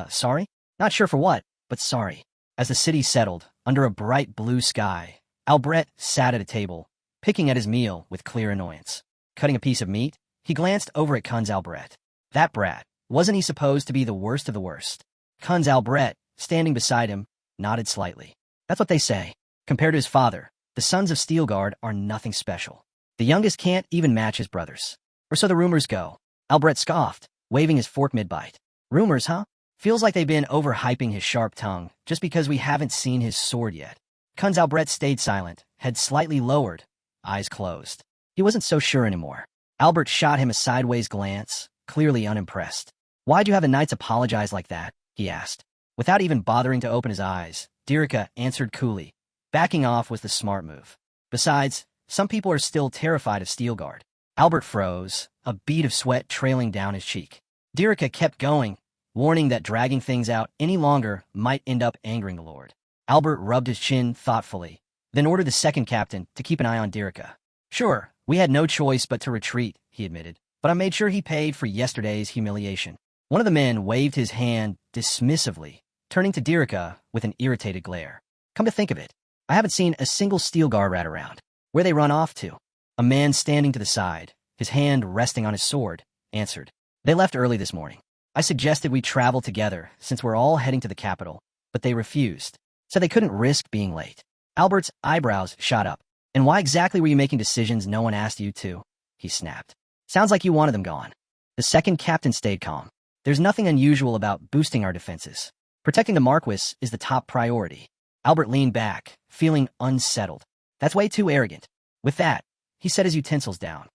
Speaker 1: Sorry? Not sure for what, but sorry." As the city settled, under a bright blue sky, Albret sat at a table, picking at his meal with clear annoyance. Cutting a piece of meat, he glanced over at Kunz Albret. That brat, wasn't he supposed to be the worst of the worst? Kunz Albret, standing beside him, nodded slightly. That's what they say. Compared to his father, the sons of Steel Guard are nothing special. The youngest can't even match his brothers. Or so the rumors go. Albret scoffed, waving his fork mid-bite. Rumors, huh? Feels like they've been overhyping his sharp tongue, just because we haven't seen his sword yet. Kunz Albret stayed silent, head slightly lowered, eyes closed. He wasn't so sure anymore. Albert shot him a sideways glance, clearly unimpressed. "Why'd you have the knights apologize like that?" he asked. Without even bothering to open his eyes, Dirica answered coolly. Backing off was the smart move. Besides, some people are still terrified of Steel Guard. Albert froze, a bead of sweat trailing down his cheek. Dirica kept going, warning that dragging things out any longer might end up angering the Lord. Albert rubbed his chin thoughtfully, then ordered the second captain to keep an eye on Dirica. Sure, we had no choice but to retreat, he admitted, but I made sure he paid for yesterday's humiliation. One of the men waved his hand dismissively, turning to Dirica with an irritated glare. Come to think of it, I haven't seen a single steel guard rat around. Where they run off to? A man standing to the side, his hand resting on his sword, answered. They left early this morning. I suggested we travel together since we're all heading to the capital, but they refused. Said they couldn't risk being late. Albert's eyebrows shot up. And why exactly were you making decisions no one asked you to? He snapped. Sounds like you wanted them gone. The second captain stayed calm. There's nothing unusual about boosting our defenses. Protecting the Marquis is the top priority. Albert leaned back, feeling unsettled. That's way too arrogant. With that, he set his utensils down.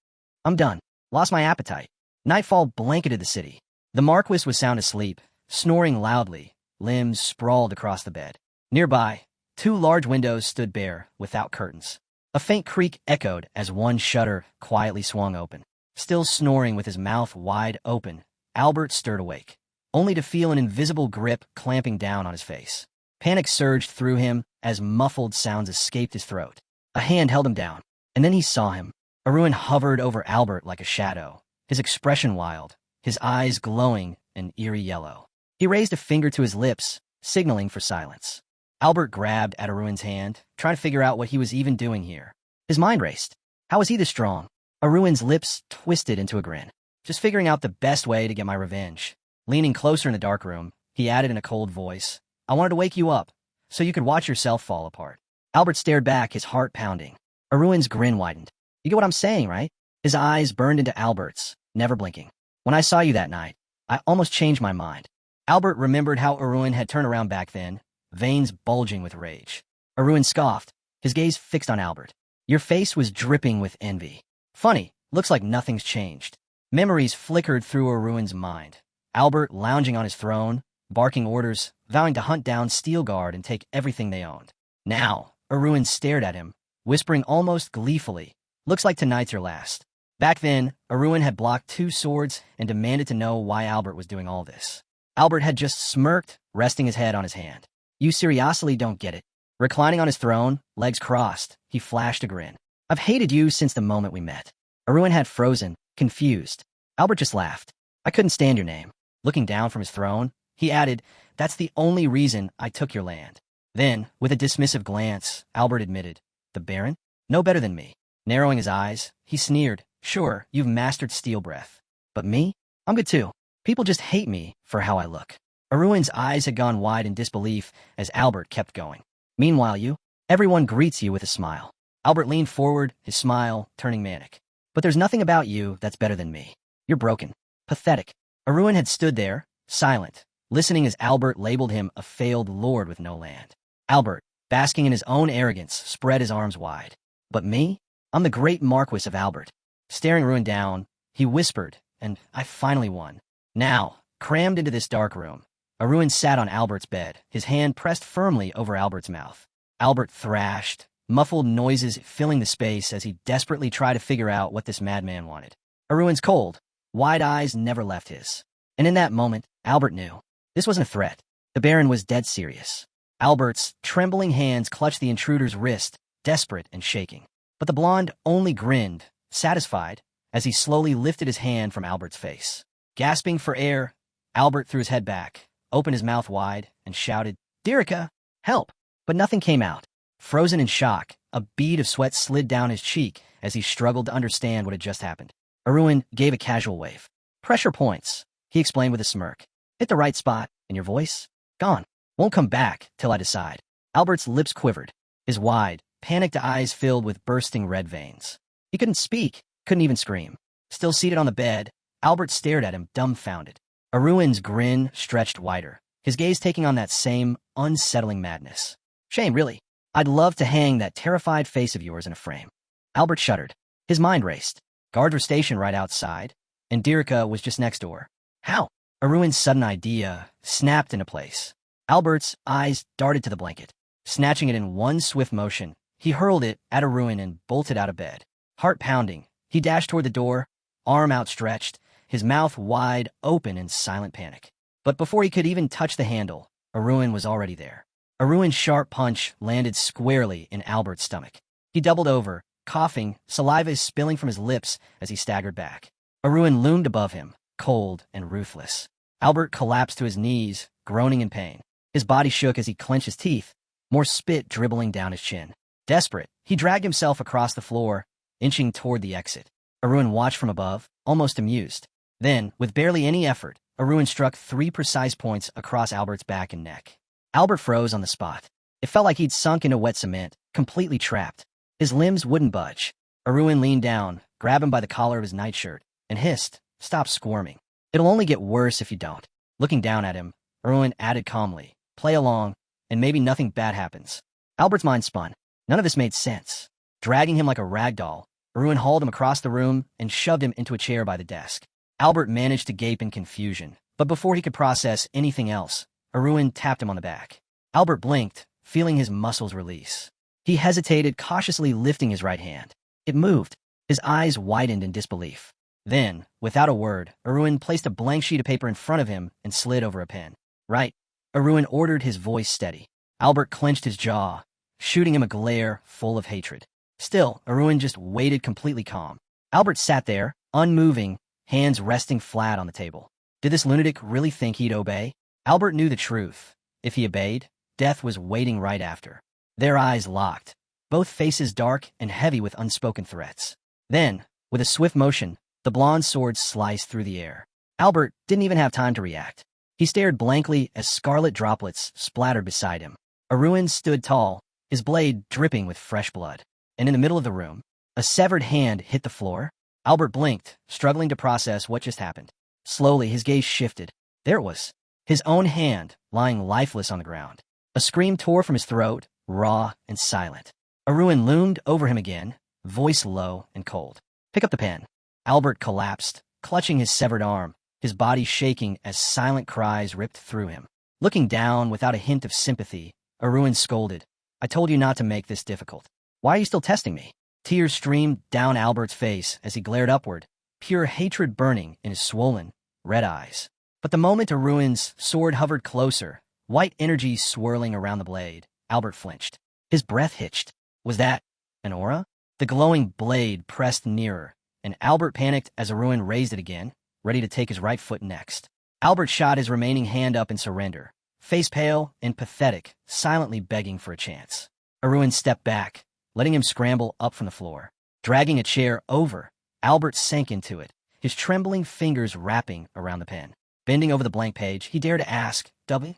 Speaker 1: I'm done. Lost my appetite. Nightfall blanketed the city. The Marquis was sound asleep, snoring loudly, limbs sprawled across the bed. Nearby, 2 large windows stood bare, without curtains. A faint creak echoed as one shutter quietly swung open. Still snoring with his mouth wide open, Albert stirred awake, only to feel an invisible grip clamping down on his face. Panic surged through him as muffled sounds escaped his throat. A hand held him down, and then he saw him. Aruin hovered over Albert like a shadow, his expression wild, his eyes glowing an eerie yellow. He raised a finger to his lips, signaling for silence. Albert grabbed at Aruin's hand, trying to figure out what he was even doing here. His mind raced. How was he this strong? Aruin's lips twisted into a grin. Just figuring out the best way to get my revenge. Leaning closer in the dark room, he added in a cold voice, I wanted to wake you up, so you could watch yourself fall apart. Albert stared back, his heart pounding. Aruin's grin widened. You get what I'm saying, right? His eyes burned into Albert's, never blinking. When I saw you that night, I almost changed my mind. Albert remembered how Aruin had turned around back then, veins bulging with rage. Aruin scoffed, his gaze fixed on Albert. Your face was dripping with envy. Funny, looks like nothing's changed. Memories flickered through Aruin's mind. Albert lounging on his throne, barking orders, vowing to hunt down Steelguard and take everything they owned. Now, Aruin stared at him, whispering almost gleefully, looks like tonight's your last. Back then, Aruin had blocked 2 swords and demanded to know why Albert was doing all this. Albert had just smirked, resting his head on his hand. You seriously don't get it. Reclining on his throne, legs crossed, he flashed a grin. I've hated you since the moment we met. Aruin had frozen, confused. Albert just laughed. I couldn't stand your name. Looking down from his throne, he added, that's the only reason I took your land. Then, with a dismissive glance, Albert admitted, the Baron? No better than me. Narrowing his eyes, he sneered, sure, you've mastered steel breath. But me? I'm good too. People just hate me for how I look. Aruin's eyes had gone wide in disbelief as Albert kept going. Meanwhile, everyone greets you with a smile. Albert leaned forward, his smile turning manic. But there's nothing about you that's better than me. You're broken. Pathetic. Aruin had stood there, silent, listening as Albert labeled him a failed lord with no land. Albert, basking in his own arrogance, spread his arms wide. But me? I'm the great Marquis of Albert. Staring Aruin down, he whispered, and I finally won. Now, crammed into this dark room, Aruin sat on Albert's bed, his hand pressed firmly over Albert's mouth. Albert thrashed, muffled noises filling the space as he desperately tried to figure out what this madman wanted. Aruin's cold, wide eyes never left his. And in that moment, Albert knew. This wasn't a threat. The Baron was dead serious. Albert's trembling hands clutched the intruder's wrist, desperate and shaking. But the blonde only grinned, satisfied, as he slowly lifted his hand from Albert's face. Gasping for air, Albert threw his head back, opened his mouth wide, and shouted, Dirica, help! But nothing came out. Frozen in shock, a bead of sweat slid down his cheek as he struggled to understand what had just happened. Aruin gave a casual wave. Pressure points, he explained with a smirk. Hit the right spot, and your voice? Gone. Won't come back till I decide. Albert's lips quivered, his wide, panicked eyes filled with bursting red veins. He couldn't speak, couldn't even scream. Still seated on the bed, Albert stared at him, dumbfounded. Aruin's grin stretched wider, his gaze taking on that same unsettling madness. Shame, really. I'd love to hang that terrified face of yours in a frame. Albert shuddered. His mind raced. Guards were stationed right outside, and Dirica was just next door. How? Aruin's sudden idea snapped into place. Albert's eyes darted to the blanket. Snatching it in one swift motion, he hurled it at Aruin and bolted out of bed. Heart pounding, he dashed toward the door, arm outstretched, his mouth wide open in silent panic. But before he could even touch the handle, Aruin was already there. Aruin's sharp punch landed squarely in Albert's stomach. He doubled over, coughing, saliva spilling from his lips as he staggered back. Aruin loomed above him, cold and ruthless. Albert collapsed to his knees, groaning in pain. His body shook as he clenched his teeth, more spit dribbling down his chin. Desperate, he dragged himself across the floor, inching toward the exit. Aruin watched from above, almost amused. Then, with barely any effort, Aruin struck 3 precise points across Albert's back and neck. Albert froze on the spot. It felt like he'd sunk into wet cement, completely trapped. His limbs wouldn't budge. Aruin leaned down, grabbed him by the collar of his nightshirt, and hissed, "Stop squirming. It'll only get worse if you don't." Looking down at him, Aruin added calmly, "Play along, and maybe nothing bad happens." Albert's mind spun. None of this made sense. Dragging him like a rag doll, Aruin hauled him across the room and shoved him into a chair by the desk. Albert managed to gape in confusion, but before he could process anything else, Aruin tapped him on the back. Albert blinked, feeling his muscles release. He hesitated, cautiously lifting his right hand. It moved. His eyes widened in disbelief. Then, without a word, Aruin placed a blank sheet of paper in front of him and slid over a pen. "Right," Aruin ordered, his voice steady. Albert clenched his jaw, shooting him a glare full of hatred. Still, Aruin just waited completely calm. Albert sat there, unmoving, hands resting flat on the table. Did this lunatic really think he'd obey? Albert knew the truth. If he obeyed, death was waiting right after. Their eyes locked, both faces dark and heavy with unspoken threats. Then, with a swift motion, the blonde sword sliced through the air. Albert didn't even have time to react. He stared blankly as scarlet droplets splattered beside him. Aruin stood tall, his blade dripping with fresh blood. And in the middle of the room, a severed hand hit the floor. Albert blinked, struggling to process what just happened. Slowly, his gaze shifted. There it was, his own hand, lying lifeless on the ground. A scream tore from his throat, raw and silent. Aruin loomed over him again, voice low and cold. "Pick up the pen." Albert collapsed, clutching his severed arm, his body shaking as silent cries ripped through him. Looking down without a hint of sympathy, Aruin scolded, "I told you not to make this difficult. Why are you still testing me?" Tears streamed down Albert's face as he glared upward, pure hatred burning in his swollen, red eyes. But the moment Aruin's sword hovered closer, white energy swirling around the blade, Albert flinched. His breath hitched. Was that an aura? The glowing blade pressed nearer, and Albert panicked as Aruin raised it again, ready to take his right foot next. Albert shot his remaining hand up in surrender, face pale and pathetic, silently begging for a chance. Aruin stepped back, letting him scramble up from the floor. Dragging a chair over, Albert sank into it, his trembling fingers wrapping around the pen. Bending over the blank page, he dared to ask, "W?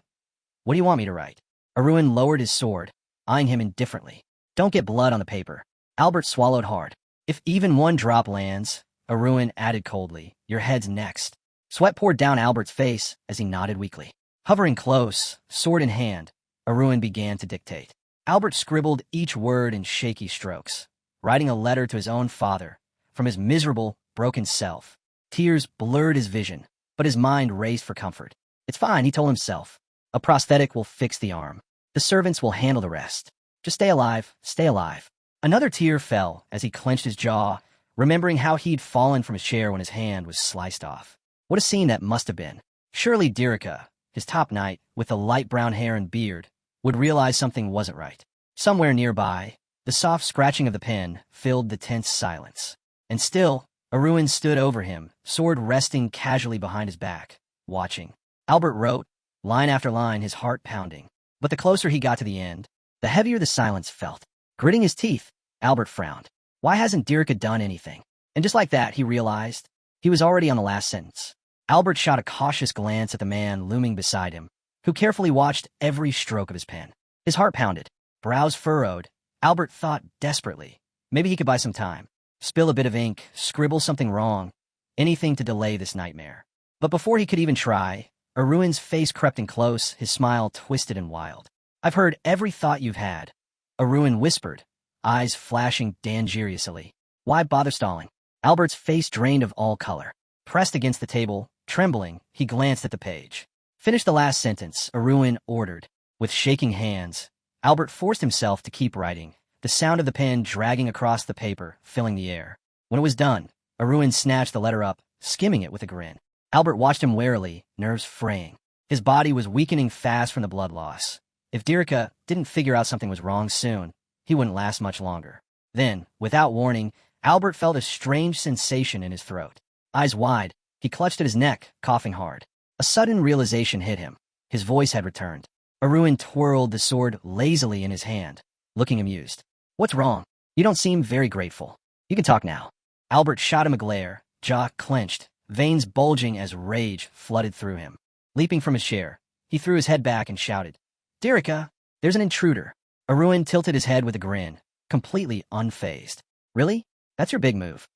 Speaker 1: What do you want me to write?" Aruin lowered his sword, eyeing him indifferently. "Don't get blood on the paper." Albert swallowed hard. "If even one drop lands," Aruin added coldly, "your head's next." Sweat poured down Albert's face as he nodded weakly. Hovering close, sword in hand, Aruin began to dictate. Albert scribbled each word in shaky strokes, writing a letter to his own father, from his miserable, broken self. Tears blurred his vision, but his mind raced for comfort. "It's fine," he told himself. "A prosthetic will fix the arm. The servants will handle the rest. Just stay alive, stay alive." Another tear fell as he clenched his jaw, remembering how he'd fallen from his chair when his hand was sliced off. What a scene that must have been. Surely Dirika, his top knight, with the light brown hair and beard, would realize something wasn't right. Somewhere nearby, the soft scratching of the pen filled the tense silence. And still, Aruin stood over him, sword resting casually behind his back, watching. Albert wrote, line after line, his heart pounding. But the closer he got to the end, the heavier the silence felt. Gritting his teeth, Albert frowned. Why hasn't Dirika done anything? And just like that, he realized he was already on the last sentence. Albert shot a cautious glance at the man looming beside him, who carefully watched every stroke of his pen. His heart pounded, brows furrowed. Albert thought desperately. Maybe he could buy some time. Spill a bit of ink, scribble something wrong, anything to delay this nightmare. But before he could even try, Aruin's face crept in close, his smile twisted and wild. "I've heard every thought you've had," Aruin whispered, eyes flashing dangerously. "Why bother stalling?" Albert's face drained of all color. Pressed against the table, trembling, he glanced at the page. "Finish the last sentence," Aruin ordered. With shaking hands, Albert forced himself to keep writing, the sound of the pen dragging across the paper, filling the air. When it was done, Aruin snatched the letter up, skimming it with a grin. Albert watched him warily, nerves fraying. His body was weakening fast from the blood loss. If Dirika didn't figure out something was wrong soon, he wouldn't last much longer. Then, without warning, Albert felt a strange sensation in his throat. Eyes wide, he clutched at his neck, coughing hard. A sudden realization hit him. His voice had returned. Aruin twirled the sword lazily in his hand, looking amused. What's wrong? You don't seem very grateful. You can talk now. Albert shot him a glare, jaw clenched, veins bulging as rage flooded through him. Leaping from his chair, he threw his head back and shouted, Dirika, there's an intruder. Aruin tilted his head with a grin, completely unfazed. Really? That's your big move.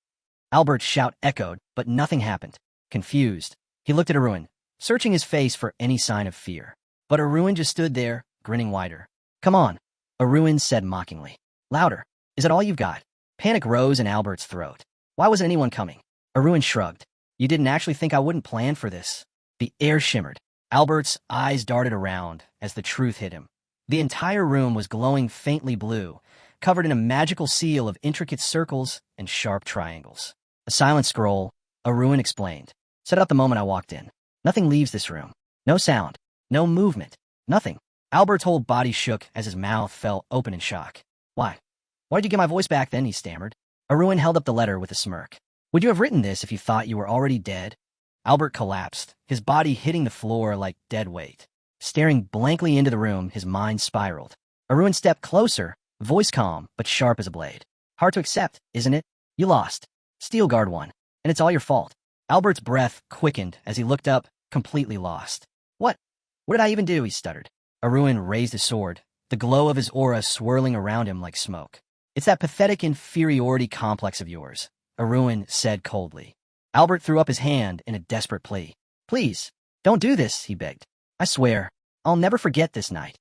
Speaker 1: Albert's shout echoed, but nothing happened. Confused, he looked at Aruin, searching his face for any sign of fear. But Aruin just stood there, grinning wider. Come on, Aruin said mockingly. Louder. Is that all you've got? Panic rose in Albert's throat. Why wasn't anyone coming? Aruin shrugged. You didn't actually think I wouldn't plan for this? The air shimmered. Albert's eyes darted around as the truth hit him. The entire room was glowing faintly blue, covered in a magical seal of intricate circles and sharp triangles. A silent scroll, Aruin explained, set up the moment I walked in. Nothing leaves this room. No sound. No movement. Nothing. Albert's whole body shook as his mouth fell open in shock. Why? Why did you get my voice back then? He stammered. Aruin held up the letter with a smirk. Would you have written this if you thought you were already dead? Albert collapsed, his body hitting the floor like dead weight. Staring blankly into the room, his mind spiraled. Aruin stepped closer, voice calm but sharp as a blade. Hard to accept, isn't it? You lost. Steel Guard won, and it's all your fault. Albert's breath quickened as he looked up, completely lost. What? What did I even do? He stuttered. Aruin raised his sword, the glow of his aura swirling around him like smoke. It's that pathetic inferiority complex of yours, Aruin said coldly. Albert threw up his hand in a desperate plea. Please, don't do this, he begged. I swear, I'll never forget this night.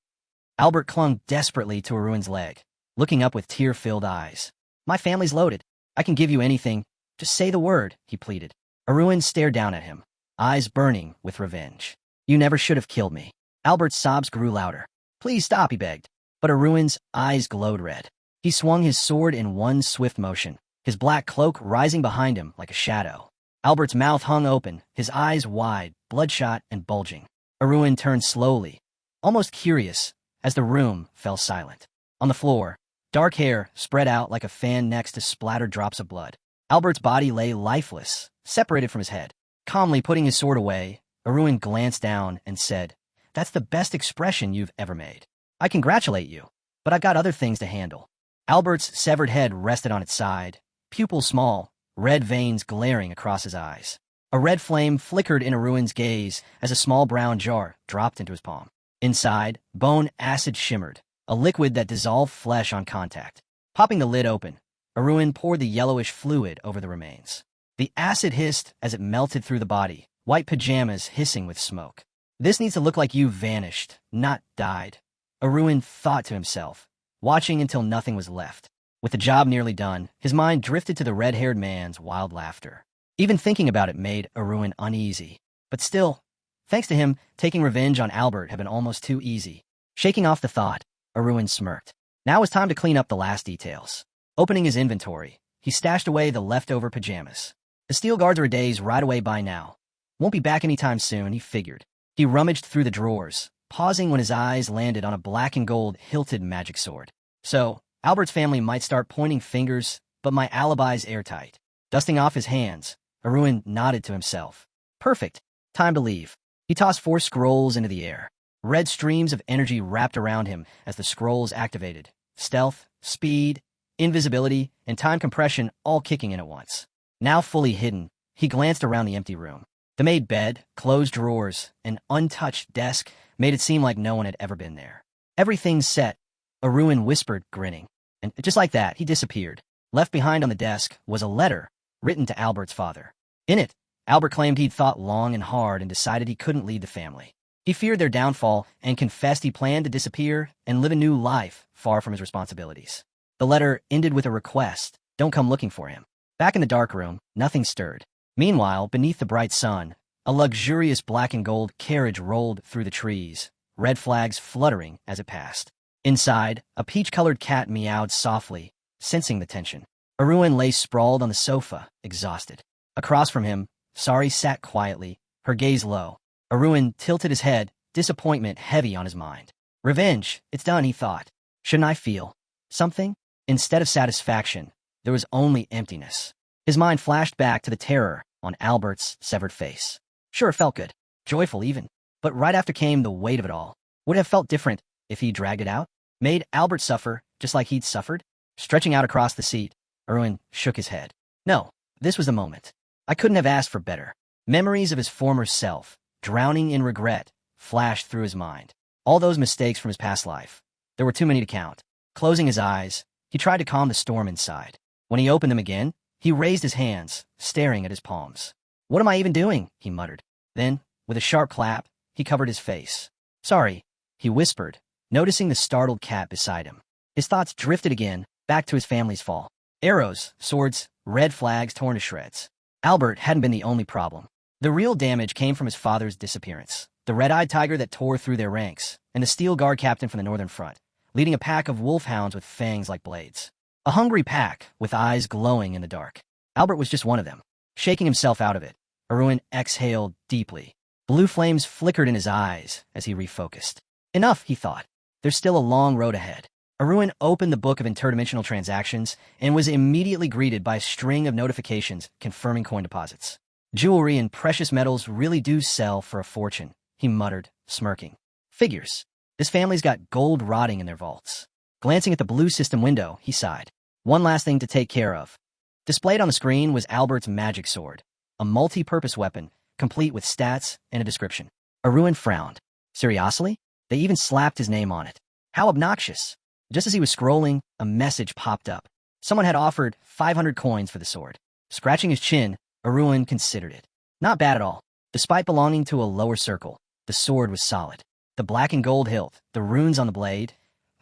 Speaker 1: Albert clung desperately to Aruin's leg, looking up with tear-filled eyes. My family's loaded. I can give you anything. Just say the word, he pleaded. Aruin stared down at him, eyes burning with revenge. You never should have killed me. Albert's sobs grew louder. Please stop, he begged. But Aruin's eyes glowed red. He swung his sword in one swift motion, his black cloak rising behind him like a shadow. Albert's mouth hung open, his eyes wide, bloodshot and bulging. Aruin turned slowly, almost curious, as the room fell silent. On the floor, dark hair spread out like a fan next to splattered drops of blood. Albert's body lay lifeless, separated from his head. Calmly putting his sword away, Aruin glanced down and said, That's the best expression you've ever made. I congratulate you, but I've got other things to handle. Albert's severed head rested on its side, pupils small, red veins glaring across his eyes. A red flame flickered in Aruin's gaze as a small brown jar dropped into his palm. Inside, bone acid shimmered, a liquid that dissolved flesh on contact. Popping the lid open, Aruin poured the yellowish fluid over the remains. The acid hissed as it melted through the body, white pajamas hissing with smoke. This needs to look like you vanished, not died, Aruin thought to himself, watching until nothing was left. With the job nearly done, his mind drifted to the red-haired man's wild laughter. Even thinking about it made Aruin uneasy. But still, thanks to him, taking revenge on Albert had been almost too easy. Shaking off the thought, Aruin smirked. Now was time to clean up the last details. Opening his inventory, he stashed away the leftover pajamas. The Steel Guards are a days right away by now. Won't be back anytime soon, he figured. He rummaged through the drawers, pausing when his eyes landed on a black and gold hilted magic sword. So, Albert's family might start pointing fingers, but my alibi's airtight. Dusting off his hands, Aruin nodded to himself. Perfect. Time to leave. He tossed 4 scrolls into the air. Red streams of energy wrapped around him as the scrolls activated. Stealth, speed, invisibility, and time compression all kicking in at once. Now fully hidden, he glanced around the empty room. The made bed, closed drawers, and untouched desk made it seem like no one had ever been there. Everything's set, Aruin whispered, grinning. And just like that, he disappeared. Left behind on the desk was a letter written to Albert's father. In it, Albert claimed he'd thought long and hard and decided he couldn't lead the family. He feared their downfall and confessed he planned to disappear and live a new life far from his responsibilities. The letter ended with a request, don't come looking for him. Back in the dark room, nothing stirred. Meanwhile, beneath the bright sun, a luxurious black and gold carriage rolled through the trees, red flags fluttering as it passed. Inside, a peach-colored cat meowed softly, sensing the tension. Aruin lay sprawled on the sofa, exhausted. Across from him, Sari sat quietly, her gaze low. Aruin tilted his head, disappointment heavy on his mind. Revenge, it's done, he thought. Shouldn't I feel something? Instead of satisfaction, there was only emptiness. His mind flashed back to the terror on Albert's severed face. Sure, it felt good, joyful even, but right after came the weight of it all. Would it have felt different if he dragged it out? Made Albert suffer just like he'd suffered? Stretching out across the seat, Aruin shook his head. No, this was the moment. I couldn't have asked for better. Memories of his former self, drowning in regret, flashed through his mind. All those mistakes from his past life. There were too many to count. Closing his eyes, he tried to calm the storm inside. When he opened them again, he raised his hands, staring at his palms. What am I even doing? He muttered. Then, with a sharp clap, he covered his face. Sorry, he whispered, noticing the startled cat beside him. His thoughts drifted again, back to his family's fall. Arrows, swords, red flags torn to shreds. Albert hadn't been the only problem. The real damage came from his father's disappearance. The red-eyed tiger that tore through their ranks, and the steel guard captain from the northern front, leading a pack of wolfhounds with fangs like blades. A hungry pack, with eyes glowing in the dark. Albert was just one of them. Shaking himself out of it, Aruin exhaled deeply. Blue flames flickered in his eyes as he refocused. Enough, he thought. There's still a long road ahead. Aruin opened the book of interdimensional transactions and was immediately greeted by a string of notifications confirming coin deposits. Jewelry and precious metals really do sell for a fortune, he muttered, smirking. Figures. This family's got gold rotting in their vaults. Glancing at the blue system window, he sighed. One last thing to take care of. Displayed on the screen was Albert's magic sword, a multi-purpose weapon, complete with stats and a description. Aruin frowned. Seriously? They even slapped his name on it. How obnoxious. Just as he was scrolling, a message popped up. Someone had offered 500 coins for the sword. Scratching his chin, Aruin considered it. Not bad at all. Despite belonging to a lower circle, the sword was solid. The black and gold hilt, the runes on the blade,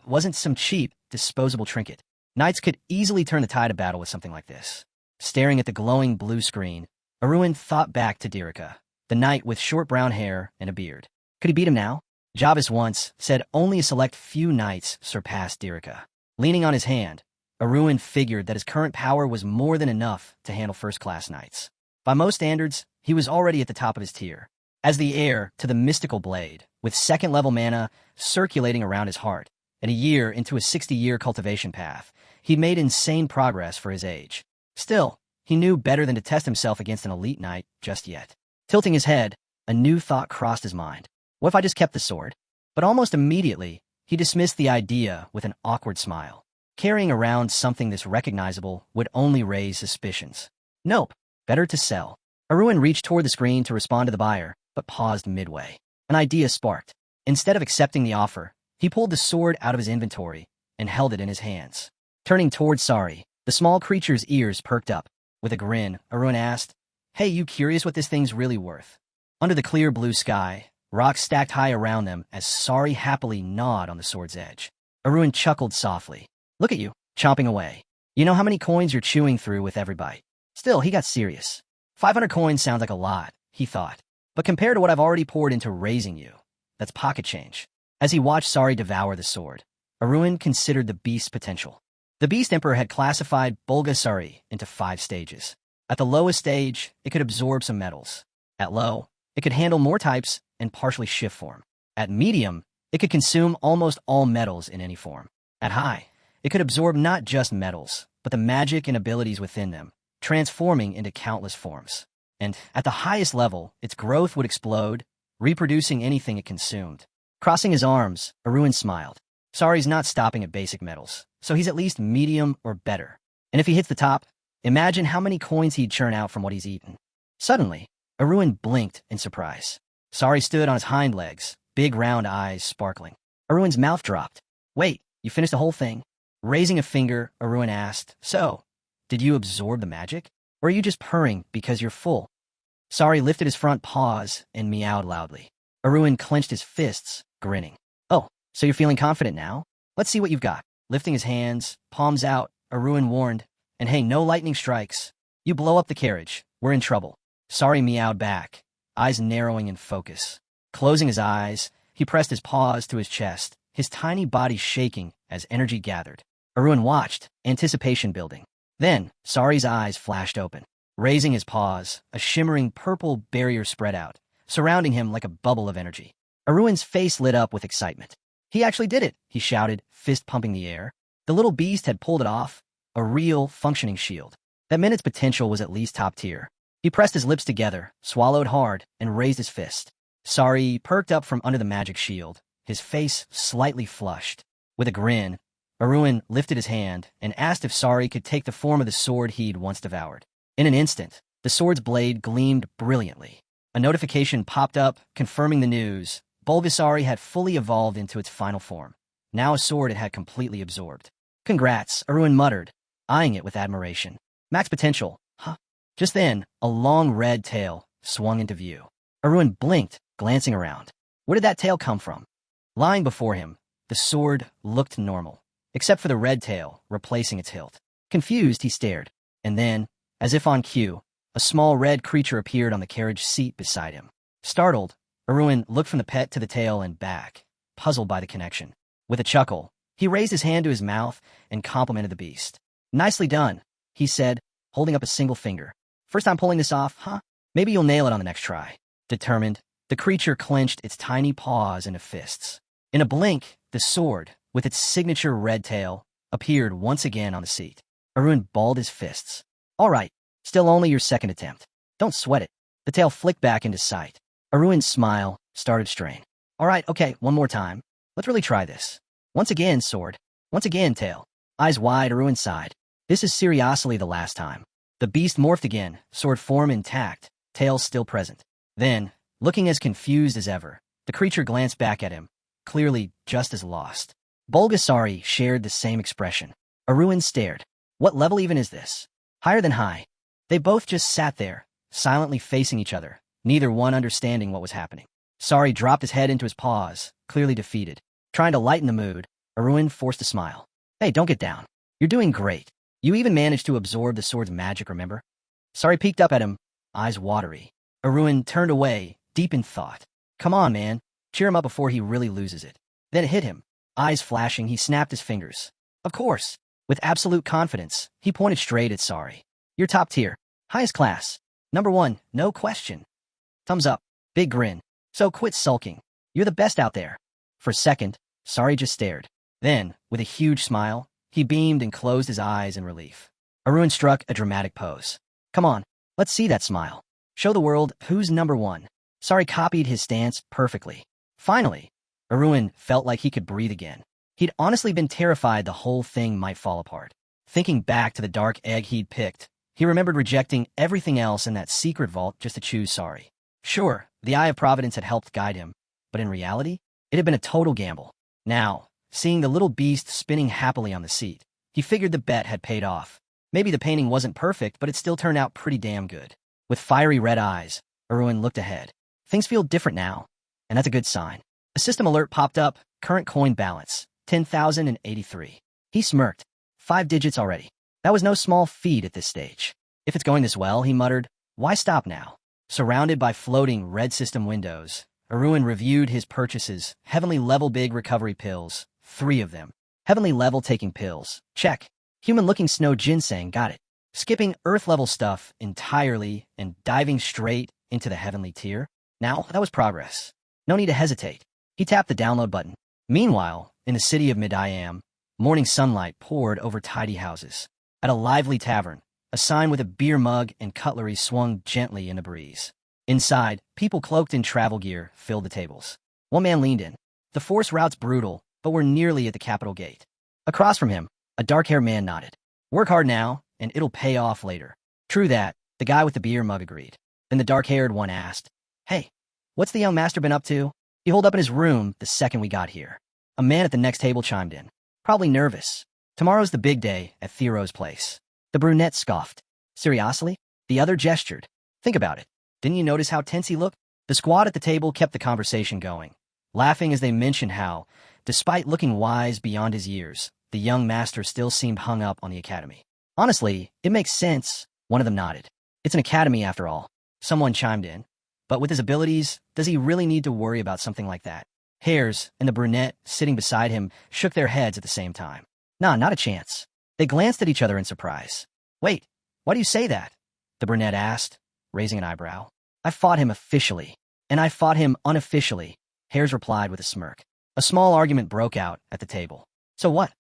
Speaker 1: wasn't some cheap, disposable trinket. Knights could easily turn the tide of battle with something like this. Staring at the glowing blue screen, Aruin thought back to Dirika, the knight with short brown hair and a beard. Could he beat him now? Javis once said only a select few knights surpassed Dirika. Leaning on his hand, Aruin figured that his current power was more than enough to handle first-class knights. By most standards, he was already at the top of his tier. As the heir to the mystical blade, with second-level mana circulating around his heart, and a year into a 60-year cultivation path, he made insane progress for his age. Still, he knew better than to test himself against an elite knight just yet. Tilting his head, a new thought crossed his mind. What if I just kept the sword? But almost immediately, he dismissed the idea with an awkward smile. Carrying around something this recognizable would only raise suspicions. Nope, better to sell. Aruin reached toward the screen to respond to the buyer, but paused midway. An idea sparked. Instead of accepting the offer, he pulled the sword out of his inventory and held it in his hands. Turning toward Sari, the small creature's ears perked up. With a grin, Aruin asked, Hey, you curious what this thing's really worth? Under the clear blue sky, rocks stacked high around them as Sari happily gnawed on the sword's edge. Aruin chuckled softly. Look at you, chomping away. You know how many coins you're chewing through with every bite. Still, he got serious. 500 coins sounds like a lot, he thought. But compared to what I've already poured into raising you, that's pocket change. As he watched Sari devour the sword, Aruin considered the beast's potential. The Beast Emperor had classified Bulgasari into 5 stages. At the lowest stage, it could absorb some metals. At low, it could handle more types and partially shift form. At medium, it could consume almost all metals in any form. At high, it could absorb not just metals, but the magic and abilities within them, transforming into countless forms. And at the highest level, its growth would explode, reproducing anything it consumed. Crossing his arms, Aruin smiled. Sari's not stopping at basic metals, so he's at least medium or better. And if he hits the top, imagine how many coins he'd churn out from what he's eaten. Suddenly, Aruin blinked in surprise. Sari stood on his hind legs, big round eyes sparkling. Aruin's mouth dropped. Wait, you finished the whole thing? Raising a finger, Aruin asked, So, did you absorb the magic? Or are you just purring because you're full? Sari lifted his front paws and meowed loudly. Aruin clenched his fists, grinning. Oh, so you're feeling confident now? Let's see what you've got. Lifting his hands, palms out, Aruin warned, And hey, no lightning strikes. You blow up the carriage, we're in trouble. Sari meowed back, eyes narrowing in focus. Closing his eyes, he pressed his paws to his chest, his tiny body shaking as energy gathered. Aruin watched, anticipation building. Then, Sari's eyes flashed open. Raising his paws, a shimmering purple barrier spread out, surrounding him like a bubble of energy. Aruin's face lit up with excitement. He actually did it, he shouted, fist pumping the air. The little beast had pulled it off, a real, functioning shield. That meant its potential was at least top tier. He pressed his lips together, swallowed hard, and raised his fist. Sari perked up from under the magic shield, his face slightly flushed. With a grin, Aruin lifted his hand and asked if Sari could take the form of the sword he'd once devoured. In an instant, the sword's blade gleamed brilliantly. A notification popped up, confirming the news. Bulgasari had fully evolved into its final form. Now a sword it had completely absorbed. Congrats, Aruin muttered, eyeing it with admiration. Max potential, huh? Just then, a long red tail swung into view. Aruin blinked, glancing around. Where did that tail come from? Lying before him, the sword looked normal, except for the red tail replacing its hilt. Confused, he stared. And then, as if on cue, a small red creature appeared on the carriage seat beside him. Startled, Aruin looked from the pet to the tail and back, puzzled by the connection. With a chuckle, he raised his hand to his mouth and complimented the beast. Nicely done, he said, holding up a single finger. First time pulling this off, huh? Maybe you'll nail it on the next try. Determined, the creature clenched its tiny paws into fists. In a blink, the sword, with its signature red tail, appeared once again on the seat. Aruin balled his fists. All right, still only your second attempt. Don't sweat it. The tail flicked back into sight. Aruin's smile started to strain. All right, okay, one more time. Let's really try this. Once again, sword. Once again, tail. Eyes wide, Aruin sighed. This is seriously the last time. The beast morphed again, sword form intact, tail still present. Then, looking as confused as ever, the creature glanced back at him, clearly just as lost. Bulgasari shared the same expression. Aruin stared. What level even is this? Higher than high. They both just sat there, silently facing each other, neither one understanding what was happening. Sari dropped his head into his paws, clearly defeated. Trying to lighten the mood, Aruin forced a smile. Hey, don't get down. You're doing great. You even managed to absorb the sword's magic, remember? Sari peeked up at him, eyes watery. Aruin turned away, deep in thought. Come on, man. Cheer him up before he really loses it. Then it hit him. Eyes flashing, he snapped his fingers. Of course. With absolute confidence, he pointed straight at Sari. You're top tier. Highest class. Number one, no question. Thumbs up. Big grin. So quit sulking. You're the best out there. For a second, Sari just stared. Then, with a huge smile, he beamed and closed his eyes in relief. Aruin struck a dramatic pose. Come on, let's see that smile. Show the world who's number one. Sari copied his stance perfectly. Finally, Aruin felt like he could breathe again. He'd honestly been terrified the whole thing might fall apart. Thinking back to the dark egg he'd picked, he remembered rejecting everything else in that secret vault just to choose Sari. Sure, the Eye of Providence had helped guide him, but in reality, it had been a total gamble. Now, seeing the little beast spinning happily on the seat, he figured the bet had paid off. Maybe the painting wasn't perfect, but it still turned out pretty damn good. With fiery red eyes, Aruin looked ahead. Things feel different now, and that's a good sign. A system alert popped up, current coin balance, 10,083. He smirked. 5 digits already. That was no small feat at this stage. If it's going this well, he muttered, why stop now? Surrounded by floating red system windows, Aruin reviewed his purchases. Heavenly level big recovery pills, 3 of them. Heavenly level taking pills, check. Human-looking snow ginseng, got it. Skipping earth-level stuff entirely and diving straight into the heavenly tier. Now, that was progress. No need to hesitate. He tapped the download button. Meanwhile, in the city of Mid-I-Am, morning sunlight poured over tidy houses. At a lively tavern, a sign with a beer mug and cutlery swung gently in a breeze. Inside, people cloaked in travel gear filled the tables. One man leaned in. The force route's brutal, but we're nearly at the capital gate. Across from him, a dark-haired man nodded. Work hard now, and it'll pay off later. True that, the guy with the beer mug agreed. Then the dark-haired one asked, hey, what's the young master been up to? He holed up in his room the second we got here. A man at the next table chimed in. Probably nervous. Tomorrow's the big day at Thero's place. The brunette scoffed. Seriously? The other gestured. Think about it. Didn't you notice how tense he looked? The squad at the table kept the conversation going, laughing as they mentioned how, despite looking wise beyond his years, the young master still seemed hung up on the academy. Honestly, it makes sense, one of them nodded. It's an academy after all. Someone chimed in. But with his abilities, does he really need to worry about something like that? Heirs and the brunette sitting beside him shook their heads at the same time. Nah, not a chance. They glanced at each other in surprise. Wait, why do you say that? The brunette asked, raising an eyebrow. I fought him officially, and I fought him unofficially, Heirs replied with a smirk. A small argument broke out at the table. So what?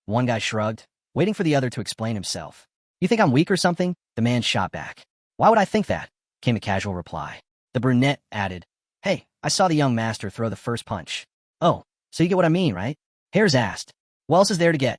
Speaker 1: One guy shrugged, waiting for the other to explain himself. You think I'm weak or something? The man shot back. Why would I think that? Came a casual reply. The brunette added, Hey, I saw the young master throw the first punch. Oh, so you get what I mean, right? Hares asked. What else is there to get?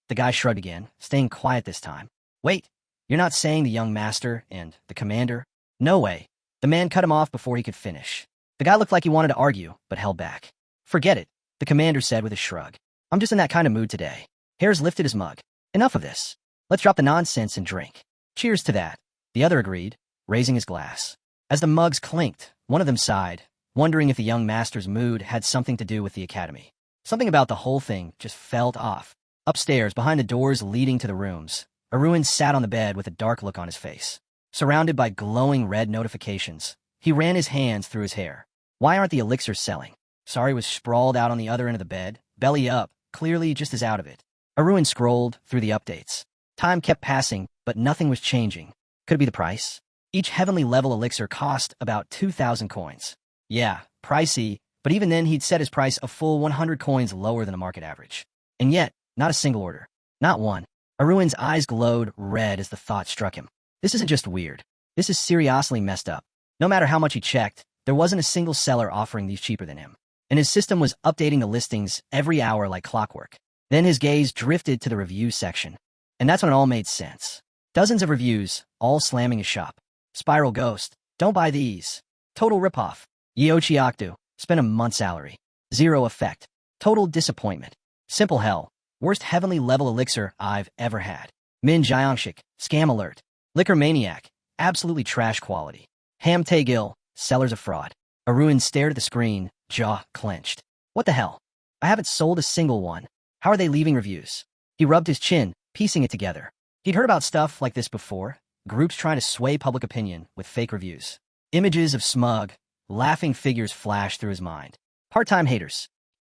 Speaker 1: The guy shrugged again, staying quiet this time. Wait, you're not saying the young master and the commander? No way. The man cut him off before he could finish. The guy looked like he wanted to argue, but held back. Forget it, the commander said with a shrug. I'm just in that kind of mood today. Hares lifted his mug. Enough of this. Let's drop the nonsense and drink. Cheers to that. The other agreed, raising his glass. As the mugs clinked, one of them sighed, wondering if the young master's mood had something to do with the academy. Something about the whole thing just felt off. Upstairs, behind the doors leading to the rooms, Aruin sat on the bed with a dark look on his face. Surrounded by glowing red notifications, he ran his hands through his hair. Why aren't the elixirs selling? Sari was sprawled out on the other end of the bed, belly up, clearly just as out of it. Aruin scrolled through the updates. Time kept passing, but nothing was changing. Could it be the price? Each heavenly level elixir cost about 2,000 coins. Yeah, pricey, but even then he'd set his price a full 100 coins lower than a market average. And yet, not a single order. Not one. Aruin's eyes glowed red as the thought struck him. This isn't just weird. This is seriously messed up. No matter how much he checked, there wasn't a single seller offering these cheaper than him. And his system was updating the listings every hour like clockwork. Then his gaze drifted to the review section. And that's when it all made sense. Dozens of reviews, all slamming his shop. Spiral Ghost. Don't buy these. Total ripoff. Yeochiakdu. Spent a month's salary. Zero effect. Total disappointment. Simple hell. Worst heavenly level elixir I've ever had. Min Jiangshik. Scam alert. Liquor maniac. Absolutely trash quality. Ham Taegil. Sellers of fraud. Aruin stared at the screen, jaw clenched. What the hell? I haven't sold a single one. How are they leaving reviews? He rubbed his chin, piecing it together. He'd heard about stuff like this before. Groups trying to sway public opinion with fake reviews. Images of smug, laughing figures flashed through his mind. Part-time haters.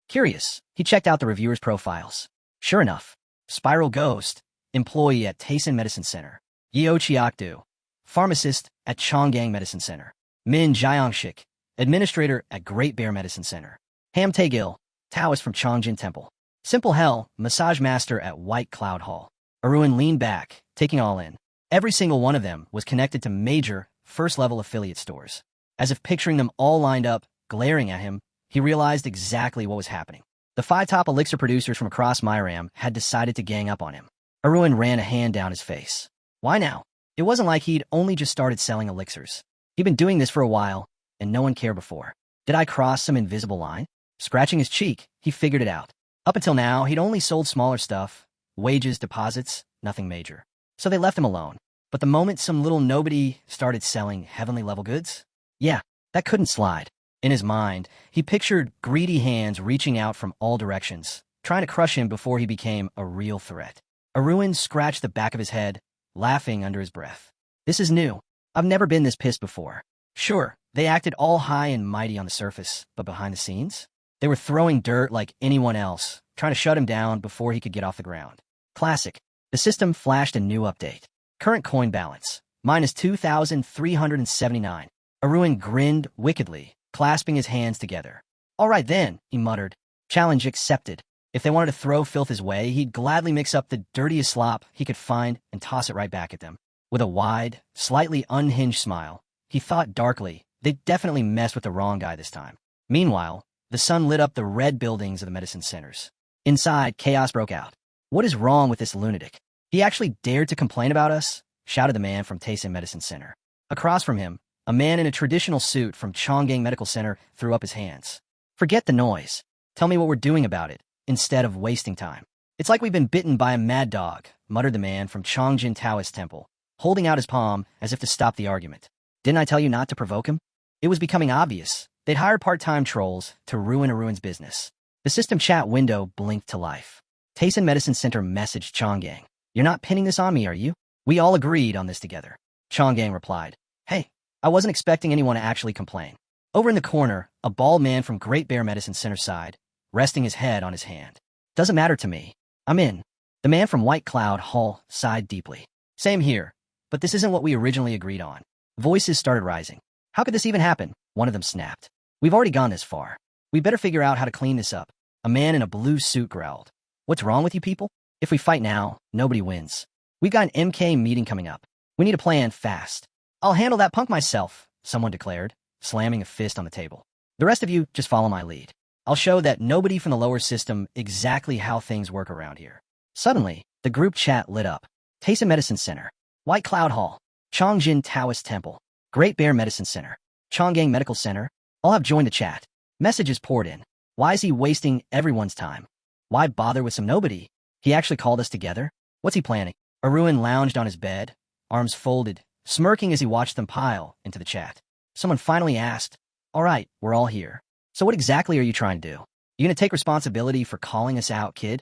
Speaker 1: Curious, he checked out the reviewers' profiles. Sure enough, Spiral Ghost, employee at Taisen Medicine Center. Yeochiakdu, pharmacist at Chonggang Medicine Center. Min Jiangshik, administrator at Great Bear Medicine Center. Ham Taegil, Taoist from Chongjin Temple. Simple Hell, massage master at White Cloud Hall. Aruin leaned back, taking all in. Every single one of them was connected to major, first-level affiliate stores. As if picturing them all lined up, glaring at him, he realized exactly what was happening. The 5 top elixir producers from across Myram had decided to gang up on him. Aruin ran a hand down his face. Why now? It wasn't like he'd only just started selling elixirs. He'd been doing this for a while, and no one cared before. Did I cross some invisible line? Scratching his cheek, he figured it out. Up until now, he'd only sold smaller stuff. Wages, deposits, nothing major. So they left him alone. But the moment some little nobody started selling heavenly level goods, yeah, that couldn't slide. In his mind, he pictured greedy hands reaching out from all directions, trying to crush him before he became a real threat. Aruin scratched the back of his head, laughing under his breath. This is new. I've never been this pissed before. Sure, they acted all high and mighty on the surface, but behind the scenes? They were throwing dirt like anyone else, trying to shut him down before he could get off the ground. Classic. The system flashed a new update. Current coin balance, minus 2,379. Aruin grinned wickedly, clasping his hands together. All right then, he muttered. Challenge accepted. If they wanted to throw filth his way, he'd gladly mix up the dirtiest slop he could find and toss it right back at them. With a wide, slightly unhinged smile, he thought darkly, they'd definitely messed with the wrong guy this time. Meanwhile, the sun lit up the red buildings of the medicine centers. Inside, chaos broke out. What is wrong with this lunatic? He actually dared to complain about us? Shouted the man from Taisen Medicine Center. Across from him, a man in a traditional suit from Chonggang Medical Center threw up his hands. Forget the noise. Tell me what we're doing about it, instead of wasting time. It's like we've been bitten by a mad dog, muttered the man from Chongjin Taoist Temple, holding out his palm as if to stop the argument. Didn't I tell you not to provoke him? It was becoming obvious. They'd hired part-time trolls to ruin Aruin's business. The system chat window blinked to life. Taisen Medicine Center messaged Chonggang. You're not pinning this on me, are you? We all agreed on this together. Chonggang replied. Hey, I wasn't expecting anyone to actually complain. Over in the corner, a bald man from Great Bear Medicine Center sighed, resting his head on his hand. Doesn't matter to me. I'm in. The man from White Cloud Hall sighed deeply. Same here, but this isn't what we originally agreed on. Voices started rising. How could this even happen? One of them snapped. We've already gone this far. We better figure out how to clean this up. A man in a blue suit growled. What's wrong with you people? If we fight now, nobody wins. We've got an MK meeting coming up. We need a plan fast. I'll handle that punk myself, someone declared, slamming a fist on the table. The rest of you just follow my lead. I'll show that nobody from the lower system exactly how things work around here. Suddenly, the group chat lit up. Taisa Medicine Center, White Cloud Hall, Chongjin Taoist Temple, Great Bear Medicine Center, Chonggang Medical Center, all have joined the chat. Messages poured in. Why is he wasting everyone's time? Why bother with some nobody? He actually called us together? What's he planning? Aruin lounged on his bed, arms folded, smirking as he watched them pile into the chat. Someone finally asked, all right, we're all here. So what exactly are you trying to do? You gonna take responsibility for calling us out, kid?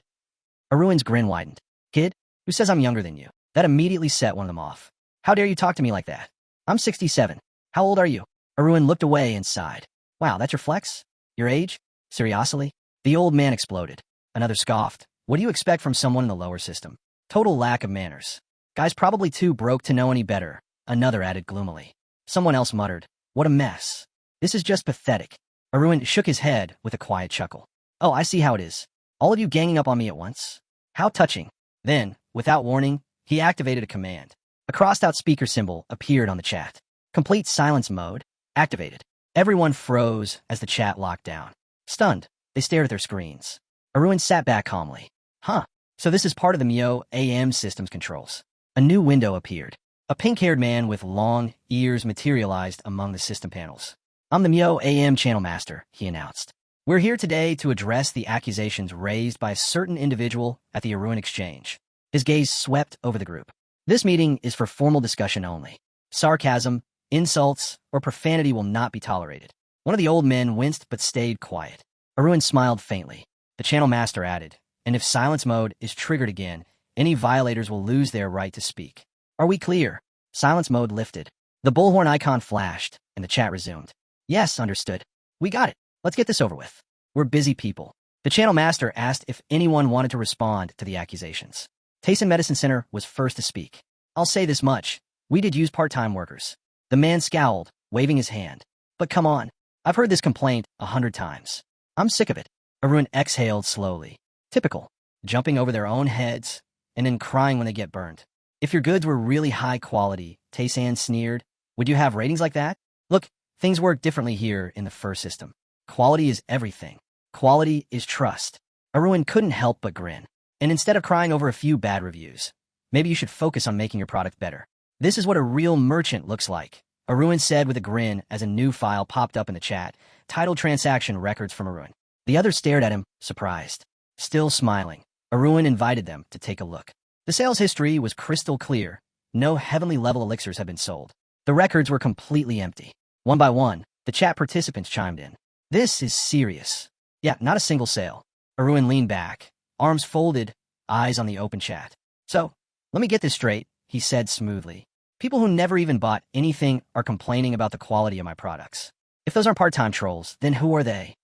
Speaker 1: Aruin's grin widened. Kid? Who says I'm younger than you? That immediately set one of them off. How dare you talk to me like that? I'm 67. How old are you? Aruin looked away and sighed. Wow, that's your flex? Your age? Seriously? The old man exploded. Another scoffed. What do you expect from someone in the lower system? Total lack of manners. Guy's probably too broke to know any better, another added gloomily. Someone else muttered. What a mess. This is just pathetic. Aruin shook his head with a quiet chuckle. Oh, I see how it is. All of you ganging up on me at once? How touching. Then, without warning, he activated a command. A crossed-out speaker symbol appeared on the chat. Complete silence mode activated. Everyone froze as the chat locked down. Stunned, they stared at their screens. Aruin sat back calmly. Huh, so this is part of the Mu AM system's controls. A new window appeared. A pink-haired man with long ears materialized among the system panels. I'm the Mu AM channel master, he announced. We're here today to address the accusations raised by a certain individual at the Aruin exchange. His gaze swept over the group. This meeting is for formal discussion only. Sarcasm, insults, or profanity will not be tolerated. One of the old men winced but stayed quiet. Aruin smiled faintly. The channel master added, and if silence mode is triggered again, any violators will lose their right to speak. Are we clear? Silence mode lifted. The bullhorn icon flashed, and the chat resumed. Yes, understood. We got it. Let's get this over with. We're busy people. The channel master asked if anyone wanted to respond to the accusations. Tayson Medicine Center was first to speak. I'll say this much. We did use part-time workers. The man scowled, waving his hand. But come on. I've heard this complaint 100 times. I'm sick of it. Aruin exhaled slowly. Typical. Jumping over their own heads, and then crying when they get burned. If your goods were really high quality, Taysan sneered, would you have ratings like that? Look, things work differently here in the first system. Quality is everything. Quality is trust. Aruin couldn't help but grin. And instead of crying over a few bad reviews, maybe you should focus on making your product better. This is what a real merchant looks like, Aruin said with a grin as a new file popped up in the chat, titled Transaction Records from Aruin. The others stared at him, surprised. Still smiling, Aruin invited them to take a look. The sales history was crystal clear. No heavenly level elixirs had been sold. The records were completely empty. One by one, the chat participants chimed in. This is serious. Yeah, not a single sale. Aruin leaned back, arms folded, eyes on the open chat. So, let me get this straight, he said smoothly. People who never even bought anything are complaining about the quality of my products. If those aren't part-time trolls, then who are they?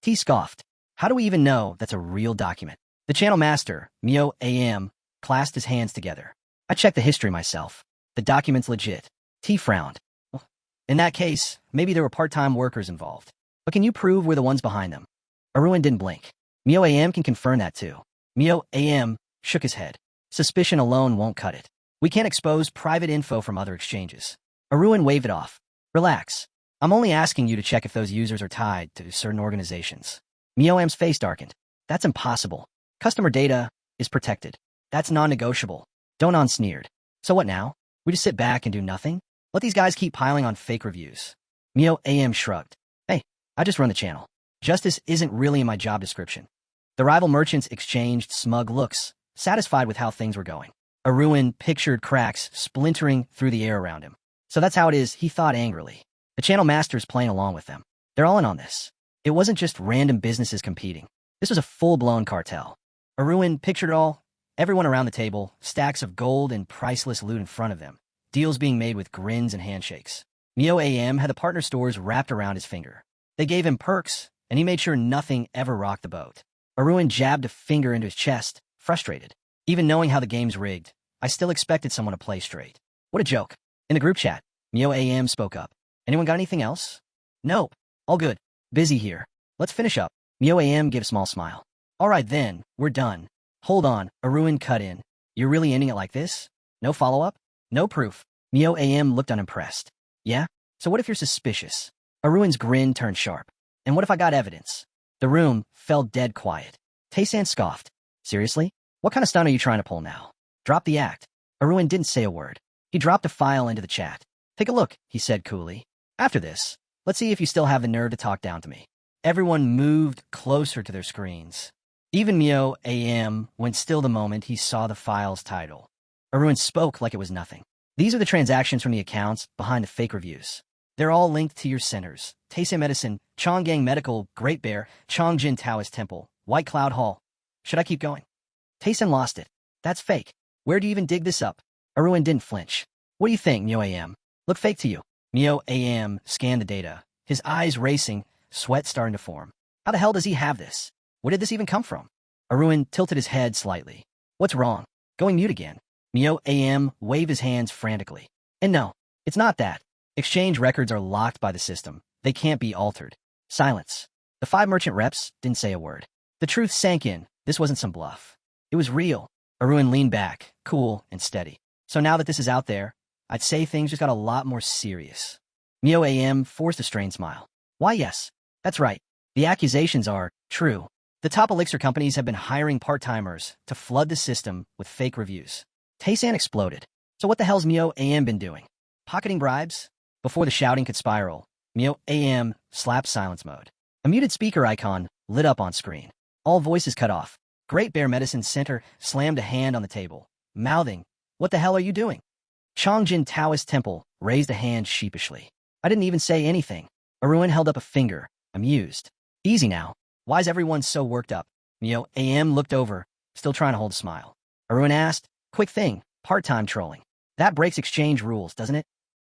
Speaker 1: T scoffed. How do we even know that's a real document? The channel master, Mu AM, clasped his hands together. I checked the history myself. The document's legit. T frowned. Well, in that case, maybe there were part-time workers involved. But can you prove we're the ones behind them? Aruin didn't blink. Mu AM can confirm that too. Mu AM shook his head. Suspicion alone won't cut it. We can't expose private info from other exchanges. Aruin waved it off. Relax. I'm only asking you to check if those users are tied to certain organizations. Mioam's face darkened. That's impossible. Customer data is protected. That's non-negotiable. Donon sneered. So what now? We just sit back and do nothing? Let these guys keep piling on fake reviews. Mio AM shrugged. Hey, I just run the channel. Justice isn't really in my job description. The rival merchants exchanged smug looks, satisfied with how things were going. Aruin pictured cracks splintering through the air around him. So that's how it is, he thought angrily. The channel master's playing along with them. They're all in on this. It wasn't just random businesses competing. This was a full-blown cartel. Aruin pictured it all. Everyone around the table, stacks of gold and priceless loot in front of them. Deals being made with grins and handshakes. Mio AM had the partner stores wrapped around his finger. They gave him perks, and he made sure nothing ever rocked the boat. Aruin jabbed a finger into his chest, frustrated. Even knowing how the game's rigged, I still expected someone to play straight. What a joke. In the group chat, Mio AM spoke up. Anyone got anything else? Nope. All good. Busy here. Let's finish up. Mu AM gave a small smile. All right then, we're done. Hold on, Aruin cut in. You're really ending it like this? No follow-up? No proof? Mu AM looked unimpressed. Yeah? So what if you're suspicious? Aruin's grin turned sharp. And what if I got evidence? The room fell dead quiet. Tae-san scoffed. Seriously? What kind of stunt are you trying to pull now? Drop the act. Aruin didn't say a word. He dropped a file into the chat. Take a look, he said coolly. After this, let's see if you still have the nerve to talk down to me. Everyone moved closer to their screens. Even Mu AM went still the moment he saw the file's title. Aruin spoke like it was nothing. These are the transactions from the accounts behind the fake reviews. They're all linked to your centers. Taisei Medicine, Chonggang Medical, Great Bear, Chongjin Taoist Temple, White Cloud Hall. Should I keep going? Taisen lost it. That's fake. Where do you even dig this up? Aruin didn't flinch. What do you think, Mu AM? Look fake to you. Mu AM scanned the data, his eyes racing, sweat starting to form. How the hell does he have this? Where did this even come from? Aruin tilted his head slightly. What's wrong? Going mute again. Mu AM waved his hands frantically. And no, it's not that. Exchange records are locked by the system. They can't be altered. Silence. The 5 merchant reps didn't say a word. The truth sank in. This wasn't some bluff. It was real. Aruin leaned back, cool and steady. So now that this is out there, I'd say things just got a lot more serious. Mu AM forced a strained smile. Why, yes. That's right. The accusations are true. The top elixir companies have been hiring part-timers to flood the system with fake reviews. Tae-san exploded. So what the hell's Mu AM been doing? Pocketing bribes? Before the shouting could spiral, Mu AM slapped silence mode. A muted speaker icon lit up on screen. All voices cut off. Great Bear Medicine Center slammed a hand on the table, mouthing, "What the hell are you doing?" Chongjin Taoist Temple raised a hand sheepishly. I didn't even say anything. Aruin held up a finger, amused. Easy now. Why's everyone so worked up? Mu AM looked over, still trying to hold a smile. Aruin asked, quick thing, part-time trolling. That breaks exchange rules, doesn't it?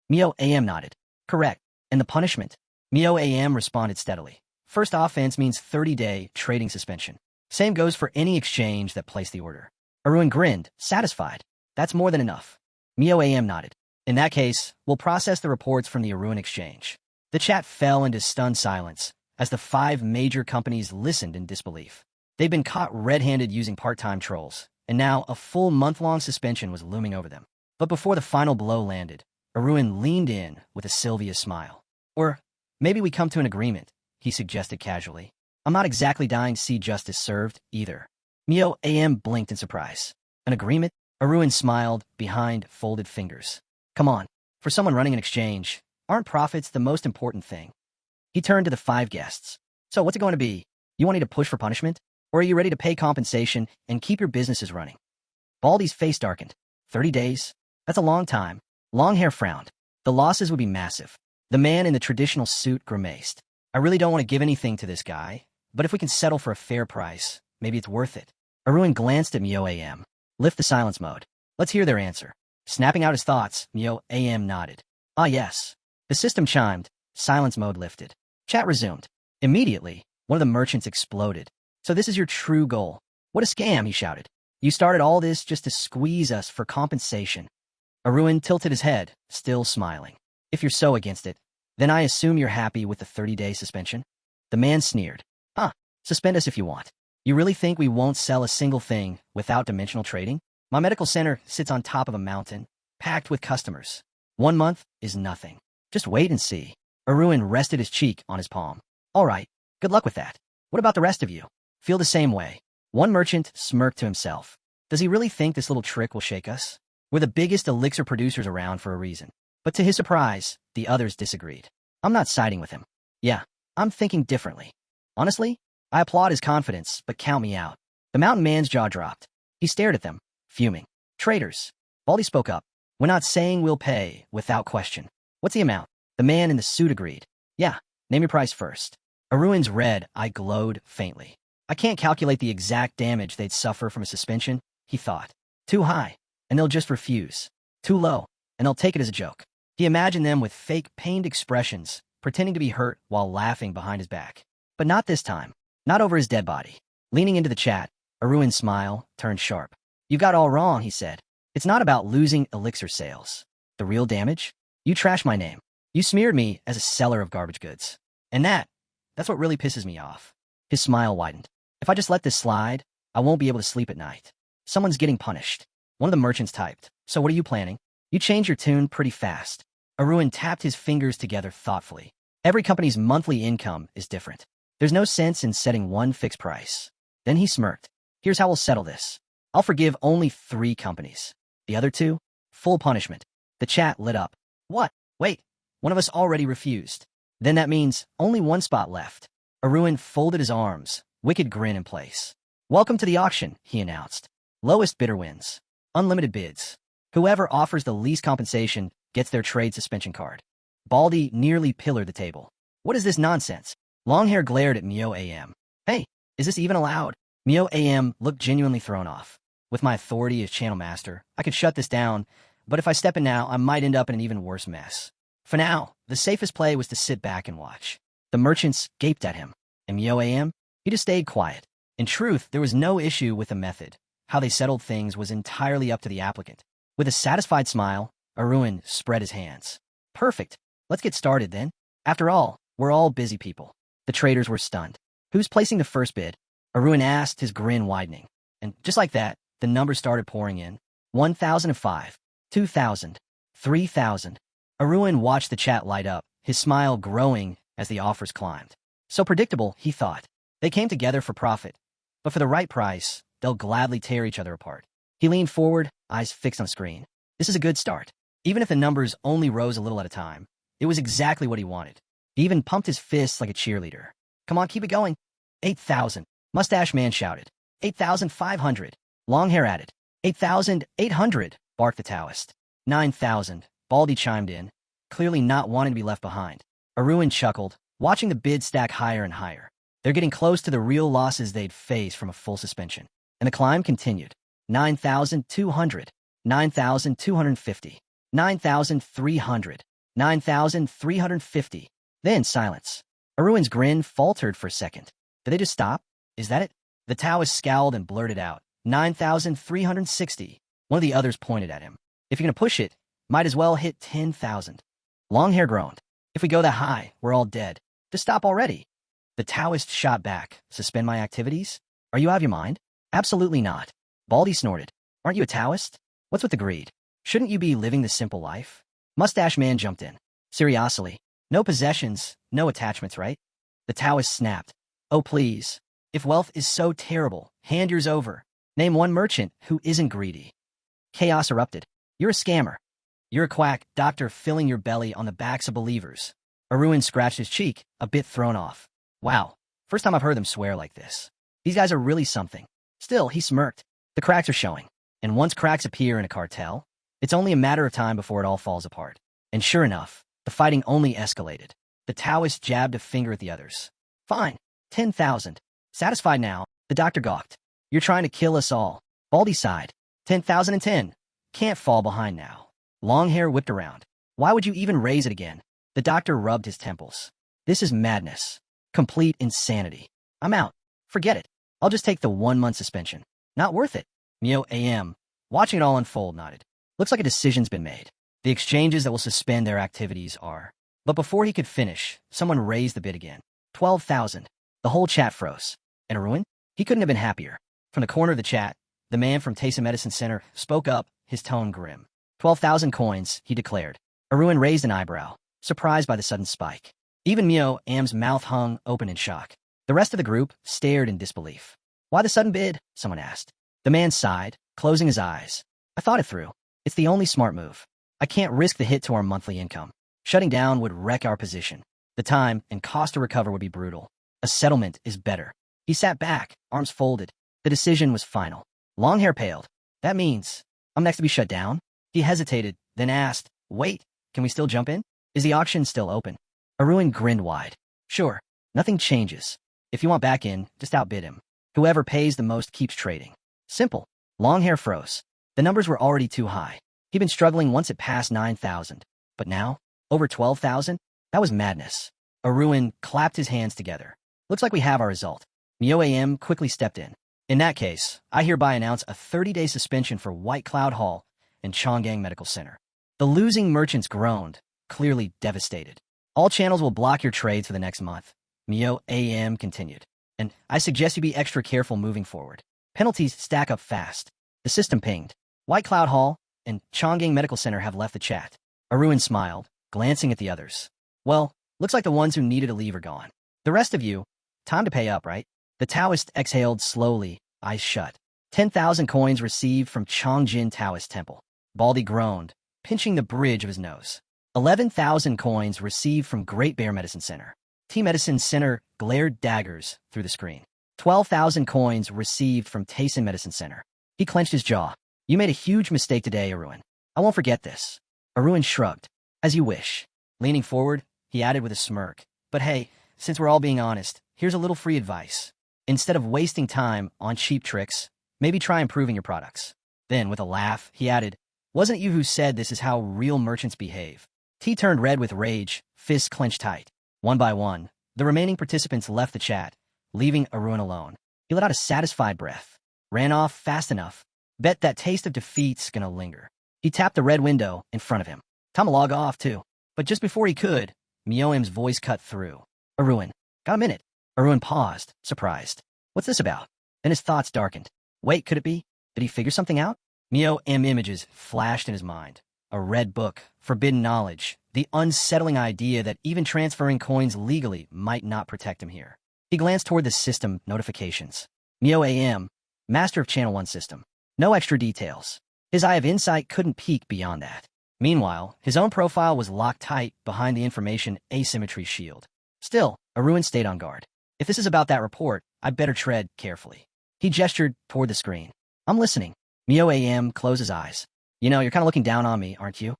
Speaker 1: Mu AM nodded. Correct. And the punishment? Mu AM responded steadily. First offense means 30-day trading suspension. Same goes for any exchange that placed the order. Aruin grinned, satisfied. That's more than enough. Mu AM nodded. In that case, we'll process the reports from the Aruin exchange. The chat fell into stunned silence as the 5 major companies listened in disbelief. They'd been caught red-handed using part-time trolls, and now a full month-long suspension was looming over them. But before the final blow landed, Aruin leaned in with a Sylvia smile. Or maybe we come to an agreement, he suggested casually. I'm not exactly dying to see justice served, either. Mu AM blinked in surprise. An agreement? Aruin smiled behind folded fingers. Come on, for someone running an exchange, aren't profits the most important thing? He turned to the 5 guests. So what's it going to be? You wanting to push for punishment? Or are you ready to pay compensation and keep your businesses running? Baldy's face darkened. 30 days? That's a long time. Longhair frowned. The losses would be massive. The man in the traditional suit grimaced. I really don't want to give anything to this guy, but if we can settle for a fair price, maybe it's worth it. Aruin glanced at Mu AM. Lift the silence mode. Let's hear their answer. Snapping out his thoughts, Mu AM nodded. Ah yes. The system chimed. Silence mode lifted. Chat resumed. Immediately, one of the merchants exploded. So this is your true goal. What a scam, he shouted. You started all this just to squeeze us for compensation. Aruin tilted his head, still smiling. If you're so against it, then I assume you're happy with the 30-day suspension? The man sneered. Huh, suspend us if you want. You really think we won't sell a single thing without dimensional trading? My medical center sits on top of a mountain, packed with customers. 1 month is nothing. Just wait and see. Aruin rested his cheek on his palm. All right, good luck with that. What about the rest of you? Feel the same way. One merchant smirked to himself. Does he really think this little trick will shake us? We're the biggest elixir producers around for a reason. But to his surprise, the others disagreed. I'm not siding with him. Yeah, I'm thinking differently. Honestly, I applaud his confidence, but count me out. The mountain man's jaw dropped. He stared at them, fuming. Traitors. Baldy spoke up. We're not saying we'll pay, without question. What's the amount? The man in the suit agreed. Yeah, name your price first. Aruin's red eye glowed faintly. I can't calculate the exact damage they'd suffer from a suspension, he thought. Too high, and they'll just refuse. Too low, and they'll take it as a joke. He imagined them with fake, pained expressions, pretending to be hurt while laughing behind his back. But not this time. Not over his dead body. Leaning into the chat, Aruin's smile turned sharp. You got all wrong, he said. It's not about losing elixir sales. The real damage? You trashed my name. You smeared me as a seller of garbage goods. And that's what really pisses me off. His smile widened. If I just let this slide, I won't be able to sleep at night. Someone's getting punished. One of the merchants typed. So what are you planning? You change your tune pretty fast. Aruin tapped his fingers together thoughtfully. Every company's monthly income is different. There's no sense in setting one fixed price. Then he smirked. Here's how we'll settle this. I'll forgive only 3 companies. The other 2? Full punishment. The chat lit up. What? Wait. One of us already refused. Then that means only 1 spot left. Aruin folded his arms, wicked grin in place. Welcome to the auction, he announced. Lowest bidder wins. Unlimited bids. Whoever offers the least compensation gets their trade suspension card. Baldy nearly pillared the table. What is this nonsense? Longhair glared at Mu AM. Hey, is this even allowed? Mu AM looked genuinely thrown off. With my authority as channel master, I could shut this down, but if I step in now, I might end up in an even worse mess. For now, the safest play was to sit back and watch. The merchants gaped at him, and Mu AM, he just stayed quiet. In truth, there was no issue with the method. How they settled things was entirely up to the applicant. With a satisfied smile, Aruin spread his hands. Perfect. Let's get started then. After all, we're all busy people. The traders were stunned. Who's placing the first bid? Aruin asked, his grin widening. And just like that, the numbers started pouring in. 1,005, 2,000, 3,000. Aruin watched the chat light up, his smile growing as the offers climbed. So predictable, he thought. They came together for profit. But for the right price, they'll gladly tear each other apart. He leaned forward, eyes fixed on the screen. This is a good start. Even if the numbers only rose a little at a time, it was exactly what he wanted. He even pumped his fists like a cheerleader. Come on, keep it going. 8,000. Mustache Man shouted. 8,500. Longhair added. 8,800, barked the Taoist. 9,000. Baldy chimed in, clearly not wanting to be left behind. Aruin chuckled, watching the bid stack higher and higher. They're getting close to the real losses they'd face from a full suspension. And the climb continued. 9,200. 9,250. 9,300. 9,350. Then silence. Aruin's grin faltered for a second. Did they just stop? Is that it? The Taoist scowled and blurted out. 9,360. One of the others pointed at him. If you're going to push it, might as well hit 10,000. Longhair groaned. If we go that high, we're all dead. Just stop already. The Taoist shot back. Suspend my activities? Are you out of your mind? Absolutely not. Baldy snorted. Aren't you a Taoist? What's with the greed? Shouldn't you be living the simple life? Mustache Man jumped in. Seriously. No possessions, no attachments, right? The Taoist snapped. Oh, please. If wealth is so terrible, hand yours over. Name one merchant who isn't greedy. Chaos erupted. You're a scammer. You're a quack doctor filling your belly on the backs of believers. Aruin scratched his cheek, a bit thrown off. Wow, first time I've heard them swear like this. These guys are really something. Still, he smirked. The cracks are showing. And once cracks appear in a cartel, it's only a matter of time before it all falls apart. And sure enough, the fighting only escalated. The Taoist jabbed a finger at the others. Fine, 10,000. Satisfied now, the doctor gawked. You're trying to kill us all. Baldy sighed. 10,010. Can't fall behind now. Longhair whipped around. Why would you even raise it again? The doctor rubbed his temples. This is madness. Complete insanity. I'm out. Forget it. I'll just take the 1-month suspension. Not worth it. Mu AM, watching it all unfold, nodded. Looks like a decision's been made. The exchanges that will suspend their activities are. But before he could finish, someone raised the bid again. 12,000. The whole chat froze. And Aruin? He couldn't have been happier. From the corner of the chat, the man from Tesa Medicine Center spoke up, his tone grim. 12,000 coins, he declared. Aruin raised an eyebrow, surprised by the sudden spike. Even Mu Am's mouth hung open in shock. The rest of the group stared in disbelief. Why the sudden bid? Someone asked. The man sighed, closing his eyes. I thought it through. It's the only smart move. I can't risk the hit to our monthly income. Shutting down would wreck our position. The time and cost to recover would be brutal. A settlement is better. He sat back, arms folded. The decision was final. Longhair paled. That means I'm next to be shut down? He hesitated, then asked, wait, can we still jump in? Is the auction still open? Aruin grinned wide. Sure, nothing changes. If you want back in, just outbid him. Whoever pays the most keeps trading. Simple. Longhair froze. The numbers were already too high. He'd been struggling once it passed 9,000. But now, over 12,000? That was madness. Aruin clapped his hands together. Looks like we have our result. Mu AM quickly stepped in. In that case, I hereby announce a 30-day suspension for White Cloud Hall and Chonggang Medical Center. The losing merchants groaned, clearly devastated. All channels will block your trades for the next month. Mu AM continued. and I suggest you be extra careful moving forward. Penalties stack up fast. The system pinged. White Cloud Hall and Chongqing Medical Center have left the chat. Aruin smiled, glancing at the others. Well, looks like the ones who needed to leave are gone. The rest of you, time to pay up, right? The Taoist exhaled slowly, eyes shut. 10,000 coins received from Chongjin Taoist Temple. Baldy groaned, pinching the bridge of his nose. 11,000 coins received from Great Bear Medicine Center. T-Medicine Center glared daggers through the screen. 12,000 coins received from Tayson Medicine Center. He clenched his jaw. You made a huge mistake today, Aruin. I won't forget this. Aruin shrugged. As you wish. Leaning forward, he added with a smirk. But hey, since we're all being honest, here's a little free advice. Instead of wasting time on cheap tricks, maybe try improving your products. Then, with a laugh, he added, wasn't it you who said this is how real merchants behave? T turned red with rage, fists clenched tight. One by one, the remaining participants left the chat, leaving Aruin alone. He let out a satisfied breath. Ran off fast enough. Bet that taste of defeat's gonna linger. He tapped the red window in front of him. Time to log off, too. But just before he could, Mioim's voice cut through. Aruin, got a minute? Aruin paused, surprised. What's this about? Then his thoughts darkened. Wait, could it be? Did he figure something out? Mio-M images flashed in his mind. A red book, forbidden knowledge, the unsettling idea that even transferring coins legally might not protect him here. He glanced toward the system notifications. Mio-AM, master of Channel 1 system. No extra details. His eye of insight couldn't peek beyond that. Meanwhile, his own profile was locked tight behind the information asymmetry shield. Still, Aruin stayed on guard. If this is about that report, I'd better tread carefully. He gestured toward the screen. I'm listening. Mio-AM closed his eyes. You know, you're kind of looking down on me, aren't you?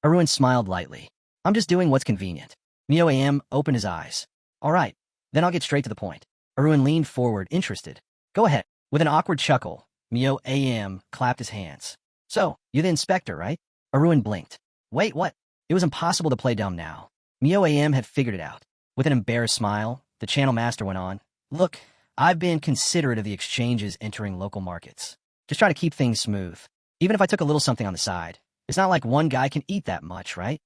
Speaker 1: Aruin smiled lightly. I'm just doing what's convenient. Mio-AM opened his eyes. All right, then I'll get straight to the point. Aruin leaned forward, interested. Go ahead. With an awkward chuckle, Mio-AM clapped his hands. So, you're the inspector, right? Aruin blinked. Wait, what? It was impossible to play dumb now. Mio-AM had figured it out. With an embarrassed smile, the channel master went on. Look, I've been considerate of the exchanges entering local markets. Just try to keep things smooth. Even if I took a little something on the side, it's not like one guy can eat that much, right?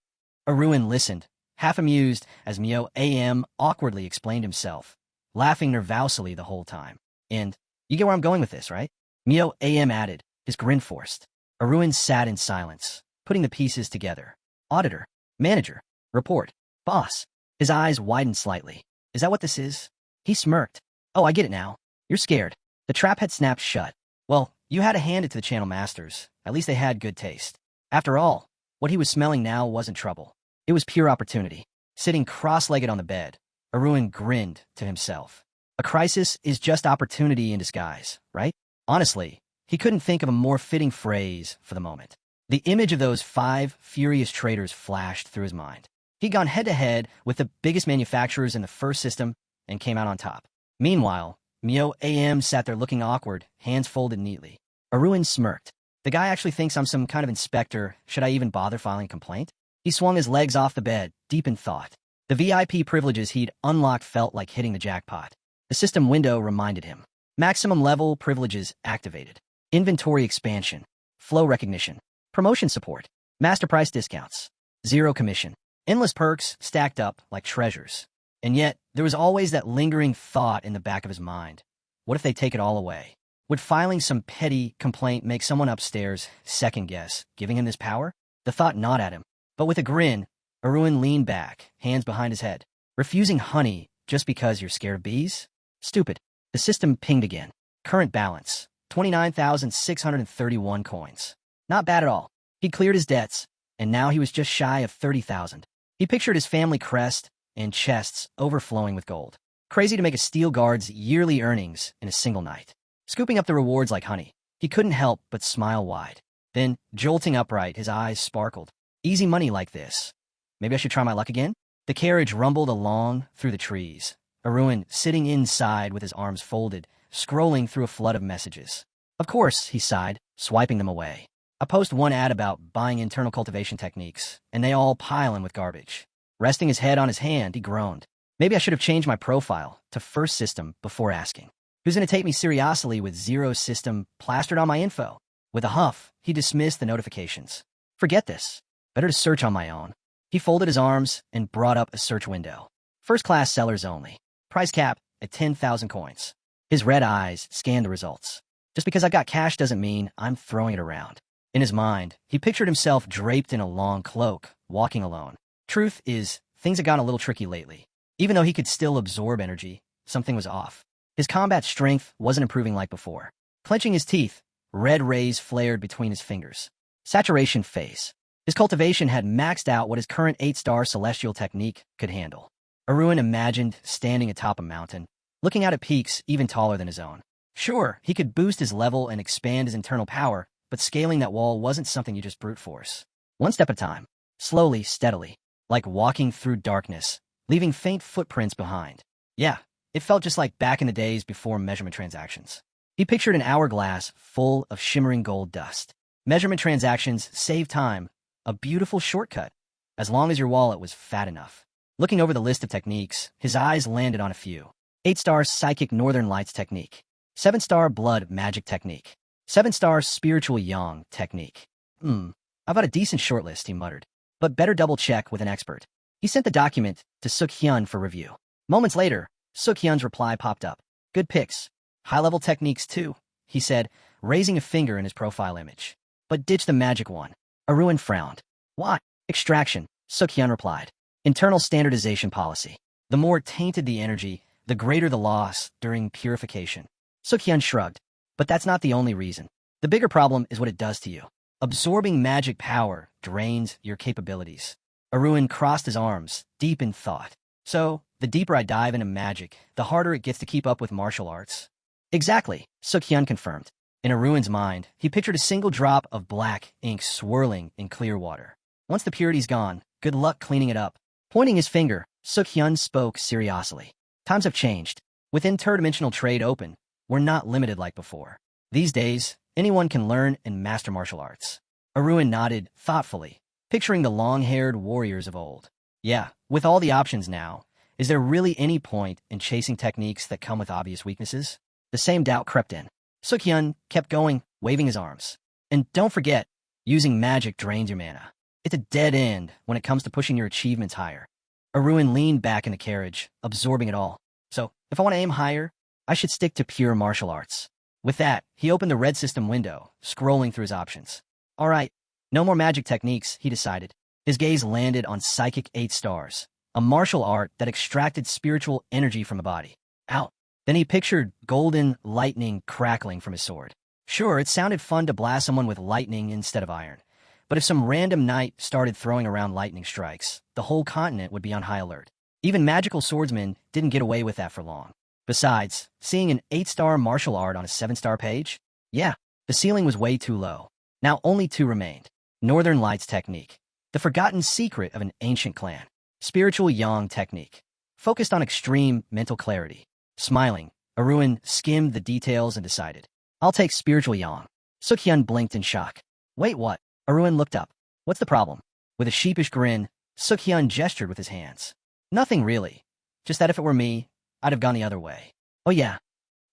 Speaker 1: Aruin listened, half amused as Mio-AM awkwardly explained himself, laughing nervously the whole time. And, you get where I'm going with this, right? Mio-AM added, his grin forced. Aruin sat in silence, putting the pieces together. Auditor, manager, report, boss. His eyes widened slightly. Is that what this is? He smirked. Oh, I get it now. You're scared. The trap had snapped shut. Well, you had to hand it to the channel masters. At least they had good taste. After all, what he was smelling now wasn't trouble. It was pure opportunity. Sitting cross-legged on the bed, Aruin grinned to himself. A crisis is just opportunity in disguise, right? Honestly, he couldn't think of a more fitting phrase for the moment. The image of those 5 furious traders flashed through his mind. He'd gone head-to-head with the biggest manufacturers in the first system and came out on top. Meanwhile, Mio-AM sat there looking awkward, hands folded neatly. Aruin smirked. The guy actually thinks I'm some kind of inspector. Should I even bother filing a complaint? He swung his legs off the bed, deep in thought. The VIP privileges he'd unlocked felt like hitting the jackpot. The system window reminded him. Maximum level privileges activated. Inventory expansion. Flow recognition. Promotion support. Master price discounts. 0 commission. Endless perks stacked up like treasures. And yet, there was always that lingering thought in the back of his mind. What if they take it all away? Would filing some petty complaint make someone upstairs second-guess, giving him this power? The thought gnawed at him. But with a grin, Aruin leaned back, hands behind his head. Refusing honey just because you're scared of bees? Stupid. The system pinged again. Current balance, 29,631 coins. Not bad at all. He cleared his debts, and now he was just shy of 30,000. He pictured his family crest and chests overflowing with gold. Crazy to make a steel guard's yearly earnings in a single night. Scooping up the rewards like honey, he couldn't help but smile wide. Then, jolting upright, his eyes sparkled. Easy money like this. Maybe I should try my luck again? The carriage rumbled along through the trees. Aruin sitting inside with his arms folded, scrolling through a flood of messages. Of course, he sighed, swiping them away. I post one ad about buying internal cultivation techniques, and they all pile in with garbage. Resting his head on his hand, he groaned. Maybe I should have changed my profile to first system before asking. Who's going to take me seriously with 0 system plastered on my info? With a huff, he dismissed the notifications. Forget this. Better to search on my own. He folded his arms and brought up a search window. First-class sellers only. Price cap, at 10,000 coins. His red eyes scanned the results. Just because I got cash doesn't mean I'm throwing it around. In his mind, he pictured himself draped in a long cloak, walking alone. Truth is, things had gotten a little tricky lately. Even though he could still absorb energy, something was off. His combat strength wasn't improving like before. Clenching his teeth, red rays flared between his fingers. Saturation phase. His cultivation had maxed out what his current 8-star celestial technique could handle. Aruin imagined standing atop a mountain, looking out at peaks even taller than his own. Sure, he could boost his level and expand his internal power, but scaling that wall wasn't something you just brute force. One step at a time, slowly, steadily, like walking through darkness, leaving faint footprints behind. Yeah, it felt just like back in the days before measurement transactions. He pictured an hourglass full of shimmering gold dust. Measurement transactions save time, a beautiful shortcut, as long as your wallet was fat enough. Looking over the list of techniques, his eyes landed on a few. 8-star Psychic Northern Lights Technique. 7-star Blood Magic Technique. 7-star Spiritual Yang Technique. I've got a decent shortlist, he muttered. But better double-check with an expert. He sent the document to Sukyan for review. Moments later, Sukyan's reply popped up. Good picks. High-level techniques, too, he said, raising a finger in his profile image. But ditch the magic one. Aruin frowned. Why? Extraction, Sukyan replied. Internal standardization policy. The more tainted the energy, the greater the loss during purification. Sukyan shrugged. But that's not the only reason. The bigger problem is what it does to you. Absorbing magic power drains your capabilities. Aruin crossed his arms, deep in thought. So, the deeper I dive into magic, the harder it gets to keep up with martial arts. Exactly, Sukyan confirmed. In Aruin's mind, he pictured a single drop of black ink swirling in clear water. Once the purity's gone, good luck cleaning it up. Pointing his finger, Sukyan spoke seriously. Times have changed. With interdimensional trade open, we're not limited like before. These days, anyone can learn and master martial arts. Aruin nodded thoughtfully, picturing the long-haired warriors of old. Yeah, with all the options now, is there really any point in chasing techniques that come with obvious weaknesses? The same doubt crept in. Sukyan kept going, waving his arms. And don't forget, using magic drains your mana. It's a dead end when it comes to pushing your achievements higher. Aruin leaned back in the carriage, absorbing it all. So, if I want to aim higher, I should stick to pure martial arts. With that, he opened the red system window, scrolling through his options. All right, no more magic techniques, he decided. His gaze landed on Psychic 8 Stars, a martial art that extracted spiritual energy from a body. Out. Then he pictured golden lightning crackling from his sword. Sure, it sounded fun to blast someone with lightning instead of iron. But if some random knight started throwing around lightning strikes, the whole continent would be on high alert. Even magical swordsmen didn't get away with that for long. Besides, seeing an 8-star martial art on a 7-star page? Yeah, the ceiling was way too low. Now only 2 remained. Northern Lights Technique. The forgotten secret of an ancient clan. Spiritual Yang Technique. Focused on extreme mental clarity. Smiling, Aruin skimmed the details and decided. I'll take Spiritual Yang. Sukyan blinked in shock. Wait, what? Aruin looked up. What's the problem? With a sheepish grin, Sukyan gestured with his hands. Nothing really. Just that if it were me, I'd have gone the other way. Oh yeah.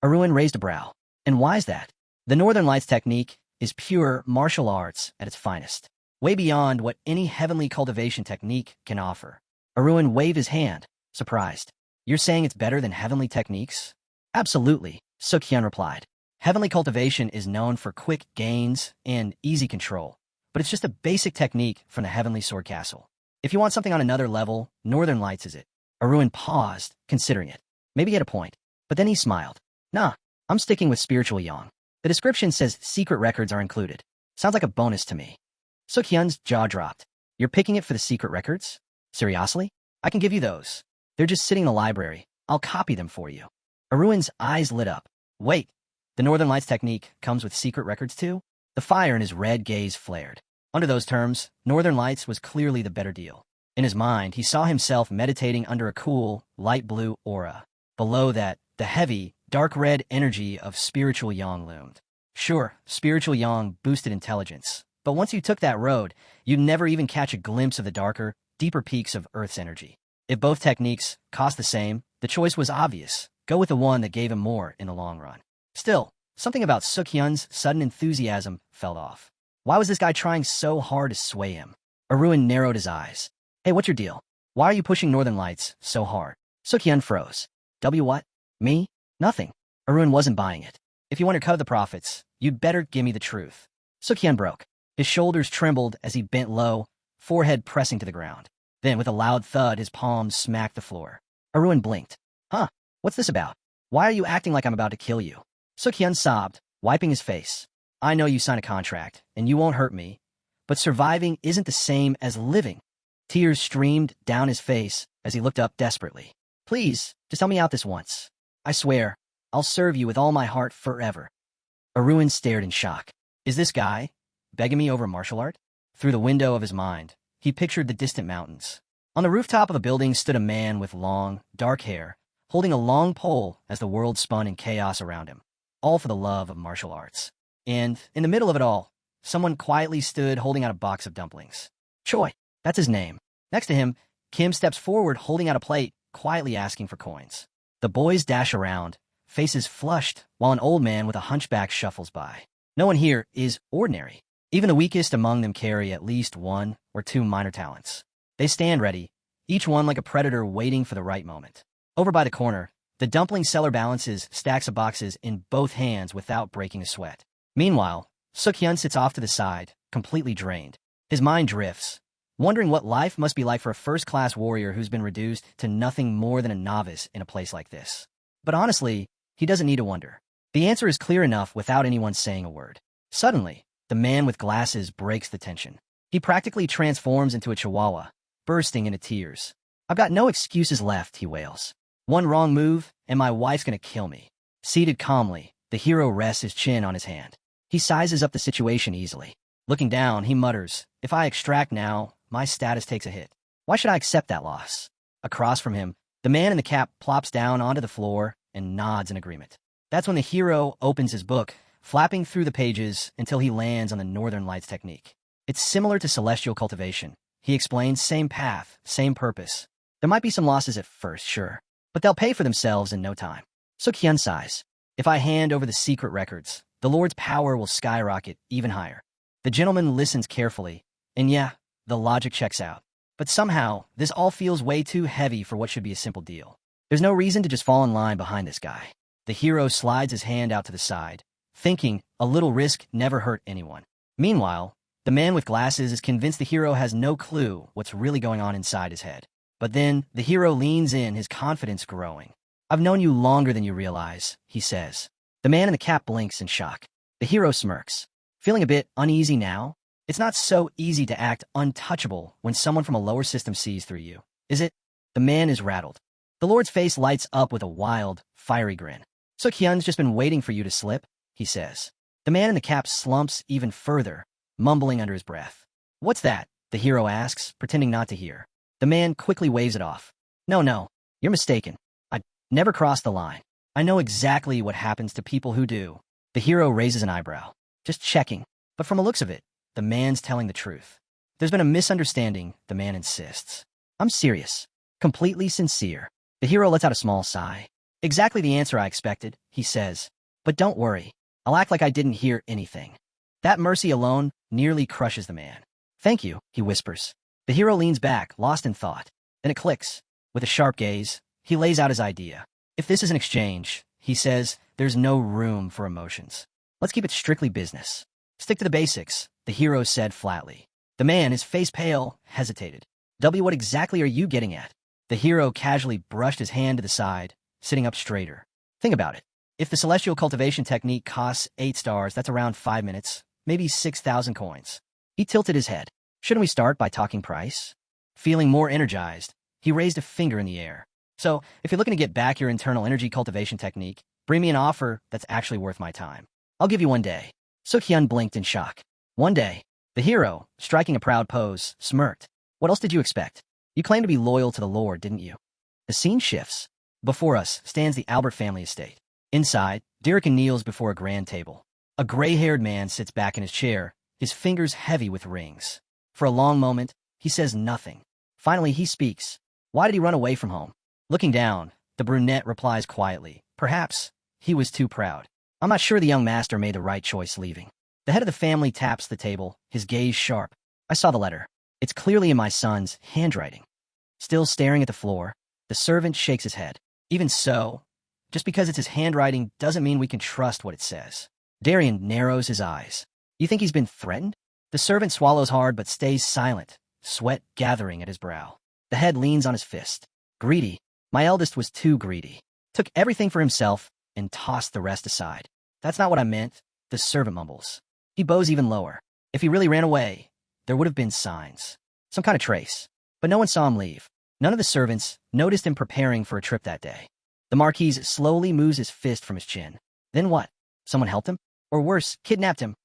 Speaker 1: Aruin raised a brow. And why's that? The Northern Lights Technique is pure martial arts at its finest. Way beyond what any heavenly cultivation technique can offer. Aruin waved his hand, surprised. You're saying it's better than heavenly techniques? Absolutely, Sukyan replied. Heavenly cultivation is known for quick gains and easy control, but it's just a basic technique from the Heavenly Sword Castle. If you want something on another level, Northern Lights is it. Aruin paused, considering it. Maybe he had a point, but then he smiled. Nah, I'm sticking with Spiritual Yang. The description says secret records are included. Sounds like a bonus to me. Sukyan's jaw dropped. You're picking it for the secret records? Seriously? I can give you those. They're just sitting in the library. I'll copy them for you. Aruin's eyes lit up. Wait, the Northern Lights technique comes with secret records too? The fire in his red gaze flared. Under those terms, Northern Lights was clearly the better deal. In his mind, he saw himself meditating under a cool, light blue aura. Below that, the heavy, dark red energy of Spiritual Yang loomed. Sure, Spiritual Yang boosted intelligence, but once you took that road, you'd never even catch a glimpse of the darker, deeper peaks of Earth's energy. If both techniques cost the same, the choice was obvious. Go with the one that gave him more in the long run. Still, something about Sukyan's sudden enthusiasm fell off. Why was this guy trying so hard to sway him? Aruin narrowed his eyes. Hey, what's your deal? Why are you pushing Northern Lights so hard? Sukyan froze. What? Me? Nothing. Aruin wasn't buying it. If you want to cut the profits, you'd better give me the truth. Sukyan broke. His shoulders trembled as he bent low, forehead pressing to the ground. Then, with a loud thud, his palms smacked the floor. Aruin blinked. Huh? What's this about? Why are you acting like I'm about to kill you? Sukyan sobbed, wiping his face. I know you signed a contract, and you won't hurt me, but surviving isn't the same as living. Tears streamed down his face as he looked up desperately. Please, just help me out this once. I swear, I'll serve you with all my heart forever. Aruin stared in shock. Is this guy begging me over martial art? Through the window of his mind, he pictured the distant mountains. On the rooftop of a building stood a man with long, dark hair, holding a long pole as the world spun in chaos around him, all for the love of martial arts. And, in the middle of it all, someone quietly stood holding out a box of dumplings. Choi, that's his name. Next to him, Kim steps forward holding out a plate, quietly asking for coins. The boys dash around, faces flushed, while an old man with a hunchback shuffles by. No one here is ordinary. Even the weakest among them carry at least one or two minor talents. They stand ready, each one like a predator waiting for the right moment. Over by the corner, the dumpling seller balances stacks of boxes in both hands without breaking a sweat. Meanwhile, Sukyan sits off to the side, completely drained. His mind drifts, wondering what life must be like for a first-class warrior who's been reduced to nothing more than a novice in a place like this. But honestly, he doesn't need to wonder. The answer is clear enough without anyone saying a word. Suddenly, the man with glasses breaks the tension. He practically transforms into a chihuahua, bursting into tears. I've got no excuses left, he wails. One wrong move, and my wife's gonna kill me. Seated calmly, the hero rests his chin on his hand. He sizes up the situation easily. Looking down, he mutters, if I extract now, my status takes a hit. Why should I accept that loss? Across from him, the man in the cap plops down onto the floor and nods in agreement. That's when the hero opens his book, flapping through the pages until he lands on the Northern Lights technique. It's similar to celestial cultivation. He explains, same path, same purpose. There might be some losses at first, sure, but they'll pay for themselves in no time. Sukyan sighs. If I hand over the secret records, the Lord's power will skyrocket even higher. The gentleman listens carefully, and yeah, the logic checks out. But somehow, this all feels way too heavy for what should be a simple deal. There's no reason to just fall in line behind this guy. The hero slides his hand out to the side, thinking a little risk never hurt anyone. Meanwhile, the man with glasses is convinced the hero has no clue what's really going on inside his head. But then, the hero leans in, his confidence growing. I've known you longer than you realize, he says. The man in the cap blinks in shock. The hero smirks. Feeling a bit uneasy now? It's not so easy to act untouchable when someone from a lower system sees through you, is it? The man is rattled. The Lord's face lights up with a wild, fiery grin. Sukyan's just been waiting for you to slip, he says. The man in the cap slumps even further, mumbling under his breath. What's that? The hero asks, pretending not to hear. The man quickly waves it off. No, you're mistaken. I never crossed the line. I know exactly what happens to people who do. The hero raises an eyebrow. Just checking. But from the looks of it, the man's telling the truth. There's been a misunderstanding, the man insists. I'm serious. Completely sincere. The hero lets out a small sigh. Exactly the answer I expected, he says. But don't worry. I'll act like I didn't hear anything. That mercy alone nearly crushes the man. Thank you, he whispers. The hero leans back, lost in thought. Then it clicks. With a sharp gaze, he lays out his idea. If this is an exchange, he says, there's no room for emotions. Let's keep it strictly business. Stick to the basics, the hero said flatly. The man, his face pale, hesitated. What exactly are you getting at? The hero casually brushed his hand to the side, sitting up straighter. Think about it. If the celestial cultivation technique costs 8 stars, that's around 5 minutes, maybe 6,000 coins. He tilted his head. Shouldn't we start by talking price? Feeling more energized, he raised a finger in the air. So, if you're looking to get back your internal energy cultivation technique, bring me an offer that's actually worth my time. I'll give you 1 day. Sukyan blinked in shock. 1 day. The hero, striking a proud pose, smirked. What else did you expect? You claim to be loyal to the Lord, didn't you? The scene shifts. Before us stands the Albert family estate. Inside, Derek kneels before a grand table. A gray-haired man sits back in his chair, his fingers heavy with rings. For a long moment, he says nothing. Finally, he speaks. Why did he run away from home? Looking down, the brunette replies quietly. Perhaps he was too proud. I'm not sure the young master made the right choice leaving. The head of the family taps the table, his gaze sharp. I saw the letter. It's clearly in my son's handwriting. Still staring at the floor, the servant shakes his head. Even so, Just because it's his handwriting doesn't mean we can trust what it says. Darren narrows his eyes. You think he's been threatened? The servant swallows hard but stays silent, sweat gathering at his brow. The head leans on his fist. Greedy. My eldest was too greedy. Took everything for himself and tossed the rest aside. That's not what I meant, the servant mumbles. He bows even lower. If he really ran away, there would have been signs. Some kind of trace. But no one saw him leave. None of the servants noticed him preparing for a trip that day. The Marquis slowly moves his fist from his chin. Then what? Someone helped him? Or worse, kidnapped him?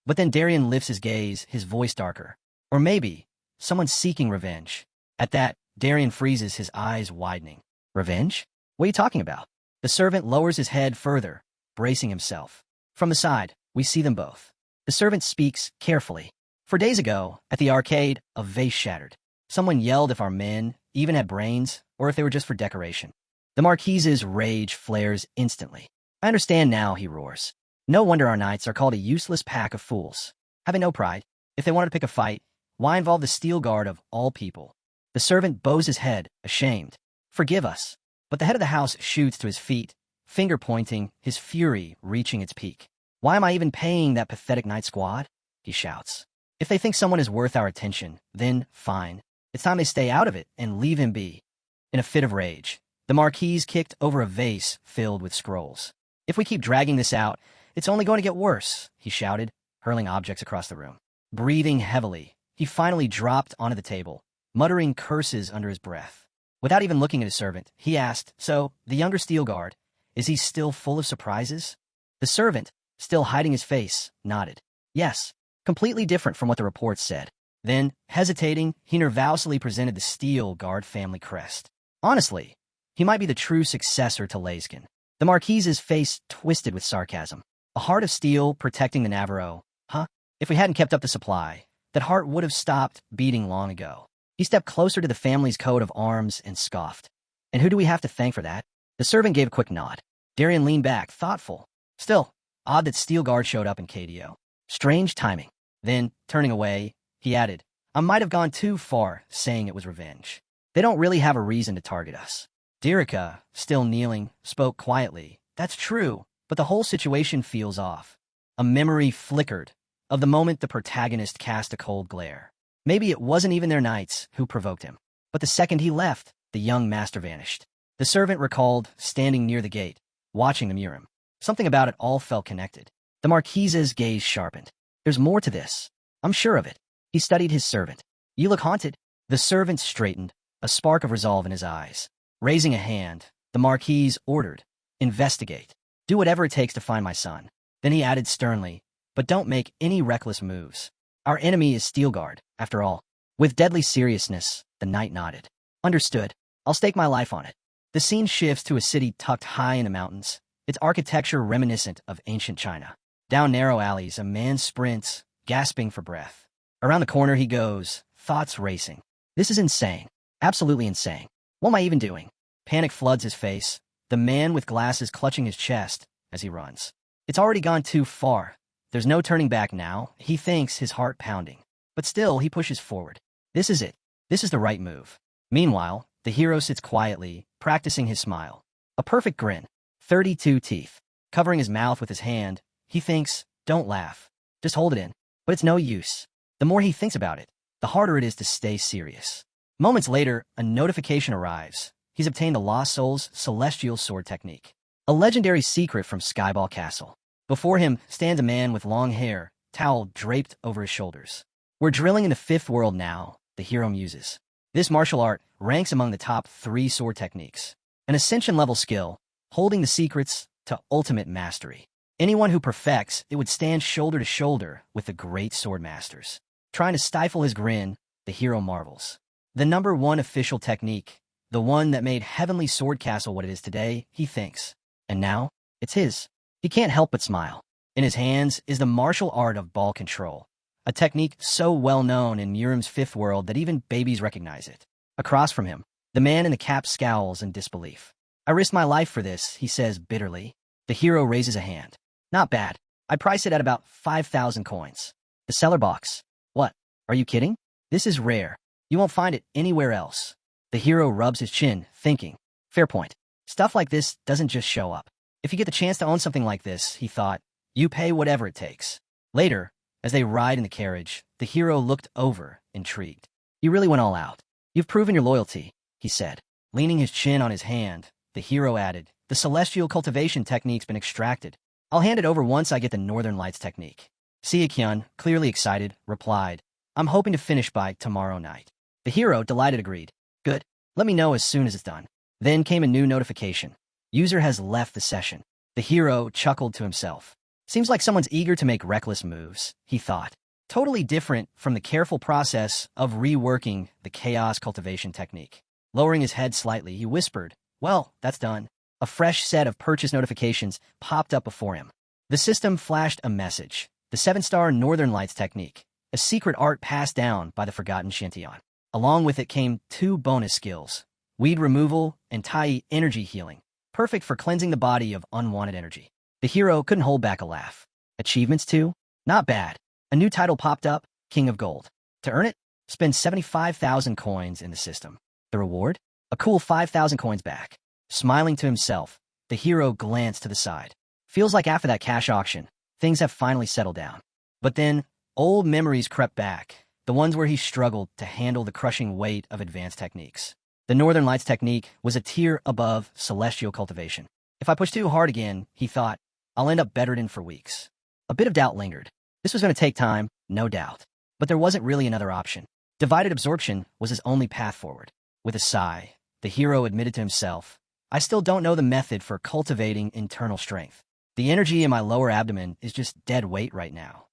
Speaker 1: But then Darren lifts his gaze, his voice darker. Or maybe, someone seeking revenge. At that, Darren freezes, his eyes widening. Revenge? What are you talking about? The servant lowers his head further, bracing himself. From the side, we see them both. The servant speaks carefully. 4 days ago, at the arcade, a vase shattered. Someone yelled if our men even had brains, or if they were just for decoration. The Marquis's rage flares instantly. I understand now, he roars. No wonder our knights are called a useless pack of fools. Having no pride, if they wanted to pick a fight, why involve the steel guard of all people? The servant bows his head, ashamed. Forgive us. But the head of the house shoots to his feet, finger pointing, his fury reaching its peak. Why am I even paying that pathetic knight squad? He shouts. If they think someone is worth our attention, then fine. It's time they stay out of it and leave him be. In a fit of rage, the Marquis kicked over a vase filled with scrolls. If we keep dragging this out, it's only going to get worse, he shouted, hurling objects across the room. Breathing heavily, he finally dropped onto the table, muttering curses under his breath. Without even looking at his servant, he asked, so, the younger steel guard, is he still full of surprises? The servant, still hiding his face, nodded. Yes, completely different from what the reports said. Then, hesitating, he nervously presented the steel guard family crest. Honestly, he might be the true successor to Leyskin. The Marquis's face twisted with sarcasm. A heart of steel protecting the Navarro. Huh? If we hadn't kept up the supply, that heart would have stopped beating long ago. He stepped closer to the family's coat of arms and scoffed. And who do we have to thank for that? The servant gave a quick nod. Darren leaned back, thoughtful. Still, odd that Steel Guard showed up in KDO. Strange timing. Then, turning away, he added, I might have gone too far saying it was revenge. They don't really have a reason to target us. Dirica, still kneeling, spoke quietly. That's true, but the whole situation feels off. A memory flickered of the moment the protagonist cast a cold glare. Maybe it wasn't even their knights who provoked him. But the second he left, the young master vanished. The servant recalled, standing near the gate, watching the Murim. Something about it all felt connected. The Marquis's gaze sharpened. There's more to this. I'm sure of it. He studied his servant. You look haunted. The servant straightened, a spark of resolve in his eyes. Raising a hand, the Marquis ordered, investigate. Do whatever it takes to find my son. Then he added sternly, but don't make any reckless moves. Our enemy is Steelguard, after all. With deadly seriousness, the knight nodded. Understood. I'll stake my life on it. The scene shifts to a city tucked high in the mountains, its architecture reminiscent of ancient China. Down narrow alleys, a man sprints, gasping for breath. Around the corner he goes, thoughts racing. This is insane. Absolutely insane. What am I even doing? Panic floods his face, the man with glasses clutching his chest as he runs. It's already gone too far. There's no turning back now, he thinks, his heart pounding. But still, he pushes forward. This is it. This is the right move. Meanwhile, the hero sits quietly, practicing his smile. A perfect grin. 32 teeth. Covering his mouth with his hand, he thinks, don't laugh. Just hold it in. But it's no use. The more he thinks about it, the harder it is to stay serious. Moments later, a notification arrives. He's obtained the Lost Soul's Celestial Sword Technique, a legendary secret from Skyball Castle. Before him stands a man with long hair, towel draped over his shoulders. We're drilling in the fifth world now, the hero muses. This martial art ranks among the top 3 sword techniques. An ascension-level skill, holding the secrets to ultimate mastery. Anyone who perfects it would stand shoulder to shoulder with the great sword masters. Trying to stifle his grin, the hero marvels. The #1 official technique, the one that made Heavenly Sword Castle what it is today, he thinks. And now, it's his. He can't help but smile. In his hands is the martial art of ball control, a technique so well known in Murim's fifth world that even babies recognize it. Across from him, the man in the cap scowls in disbelief. I risked my life for this, he says bitterly. The hero raises a hand. Not bad. I price it at about 5,000 coins. The seller balks. What? Are you kidding? This is rare. You won't find it anywhere else. The hero rubs his chin, thinking. Fair point. Stuff like this doesn't just show up. If you get the chance to own something like this, he thought, you pay whatever it takes. Later, as they ride in the carriage, the hero looked over, intrigued. You really went all out. You've proven your loyalty, he said. Leaning his chin on his hand, the hero added, the celestial cultivation technique's been extracted. I'll hand it over once I get the Northern Lights technique. Sukyan, clearly excited, replied, I'm hoping to finish by tomorrow night. The hero, delighted, agreed. Good. Let me know as soon as it's done. Then came a new notification. User has left the session. The hero chuckled to himself. Seems like someone's eager to make reckless moves, he thought. Totally different from the careful process of reworking the chaos cultivation technique. Lowering his head slightly, he whispered, well, that's done. A fresh set of purchase notifications popped up before him. The system flashed a message. The 7-star Northern Lights technique, a secret art passed down by the forgotten Shintian. Along with it came 2 bonus skills, weed removal and Tai energy healing, perfect for cleansing the body of unwanted energy. The hero couldn't hold back a laugh. Achievements too? Not bad. A new title popped up, King of Gold. To earn it, spend 75,000 coins in the system. The reward? A cool 5,000 coins back. Smiling to himself, the hero glanced to the side. Feels like after that cash auction, things have finally settled down. But then, old memories crept back, the ones where he struggled to handle the crushing weight of advanced techniques. The Northern Lights technique was a tier above celestial cultivation. If I push too hard again, he thought, I'll end up bedridden for weeks. A bit of doubt lingered. This was going to take time, no doubt. But there wasn't really another option. Divided absorption was his only path forward. With a sigh, the hero admitted to himself, I still don't know the method for cultivating internal strength. The energy in my lower abdomen is just dead weight right now.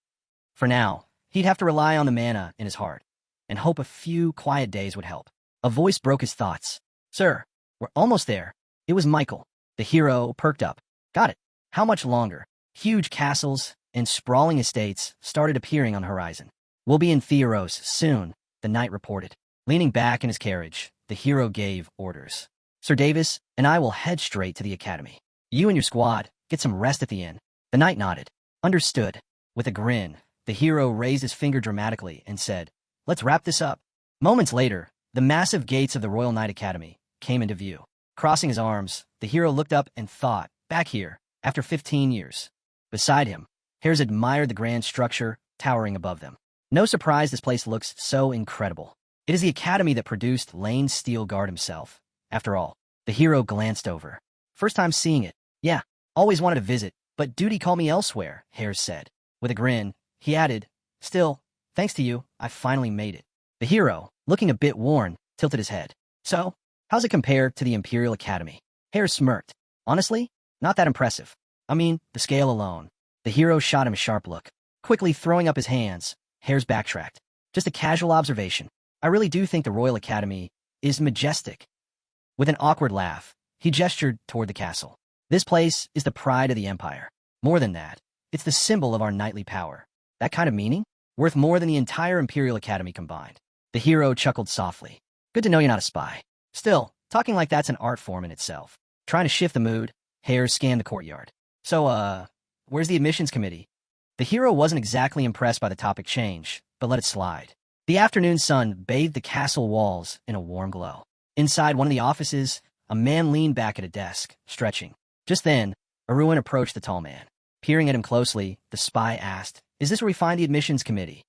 Speaker 1: For now, he'd have to rely on the mana in his heart, and hope a few quiet days would help. A voice broke his thoughts. Sir, we're almost there. It was Michael. The hero perked up. Got it. How much longer? Huge castles and sprawling estates started appearing on the horizon. We'll be in Theros soon, the knight reported. Leaning back in his carriage, the hero gave orders. Sir Davis and I will head straight to the academy. You and your squad, get some rest at the inn. The knight nodded. Understood. With a grin, the hero raised his finger dramatically and said, let's wrap this up. Moments later, the massive gates of the Royal Knight Academy came into view. Crossing his arms, the hero looked up and thought, back here, after 15 years. Beside him, heirs admired the grand structure towering above them. No surprise this place looks so incredible. It is the academy that produced Lane Steelguard himself. After all, the hero glanced over. First time seeing it. Yeah, always wanted to visit, but duty called me elsewhere, Heirs said. With a grin, he added, still, thanks to you, I finally made it. The hero, looking a bit worn, tilted his head. So, how's it compare to the Imperial Academy? Heirs smirked. Honestly, not that impressive. I mean, the scale alone. The hero shot him a sharp look. Quickly throwing up his hands, Heirs backtracked. Just a casual observation. I really do think the Royal Academy is majestic. With an awkward laugh, he gestured toward the castle. This place is the pride of the Empire. More than that, it's the symbol of our knightly power. That kind of meaning? Worth more than the entire Imperial Academy combined. The hero chuckled softly. Good to know you're not a spy. Still, talking like that's an art form in itself. Trying to shift the mood, Heirs scanned the courtyard. So, where's the admissions committee? The hero wasn't exactly impressed by the topic change, but let it slide. The afternoon sun bathed the castle walls in a warm glow. Inside one of the offices, a man leaned back at a desk, stretching. Just then, Aruin approached the tall man. Peering at him closely, the spy asked, is this where we find the admissions committee?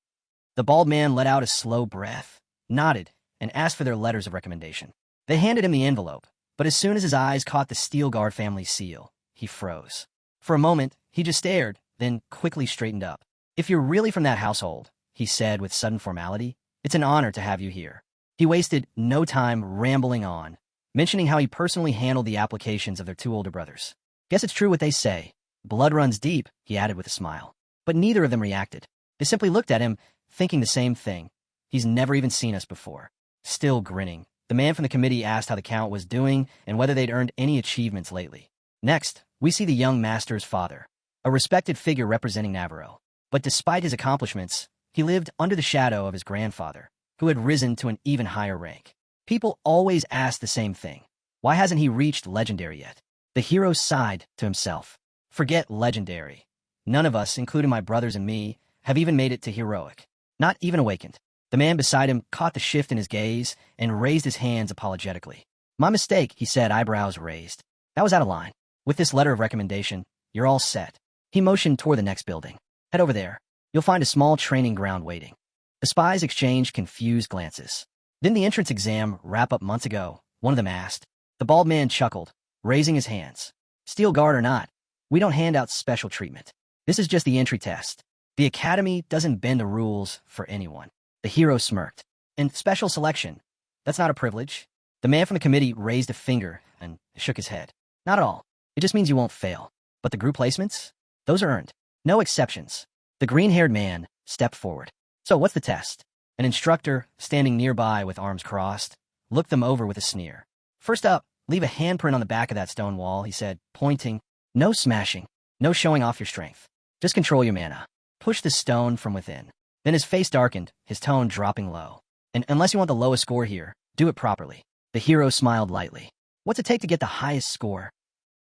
Speaker 1: The bald man let out a slow breath, nodded, and asked for their letters of recommendation. They handed him the envelope, but as soon as his eyes caught the Steelguard family seal, he froze. For a moment, he just stared, then quickly straightened up. If you're really from that household, he said with sudden formality, it's an honor to have you here. He wasted no time rambling on, mentioning how he personally handled the applications of their 2 older brothers. Guess it's true what they say. Blood runs deep, he added with a smile. But neither of them reacted. They simply looked at him, thinking the same thing. He's never even seen us before. Still grinning, the man from the committee asked how the count was doing and whether they'd earned any achievements lately. Next, we see the young master's father, a respected figure representing Navarro. But despite his accomplishments, he lived under the shadow of his grandfather, who had risen to an even higher rank. People always ask the same thing. Why hasn't he reached legendary yet? The hero sighed to himself. Forget legendary. None of us, including my brothers and me, have even made it to heroic. Not even awakened. The man beside him caught the shift in his gaze and raised his hands apologetically. My mistake, he said, eyebrows raised. That was out of line. With this letter of recommendation, you're all set. He motioned toward the next building. Head over there. You'll find a small training ground waiting. The spies exchanged confused glances. Didn't the entrance exam wrap up months ago? One of them asked. The bald man chuckled, raising his hands. Steel guard or not, we don't hand out special treatment. This is just the entry test. The academy doesn't bend the rules for anyone. The hero smirked. And special selection, that's not a privilege. The man from the committee raised a finger and shook his head. Not at all. It just means you won't fail. But the group placements? Those are earned. No exceptions. The green-haired man stepped forward. So what's the test? An instructor, standing nearby with arms crossed, looked them over with a sneer. First up, leave a handprint on the back of that stone wall, he said, pointing. No smashing. No showing off your strength. Just control your mana. Push the stone from within. Then his face darkened, his tone dropping low. And unless you want the lowest score here, do it properly. The hero smiled lightly. What's it take to get the highest score?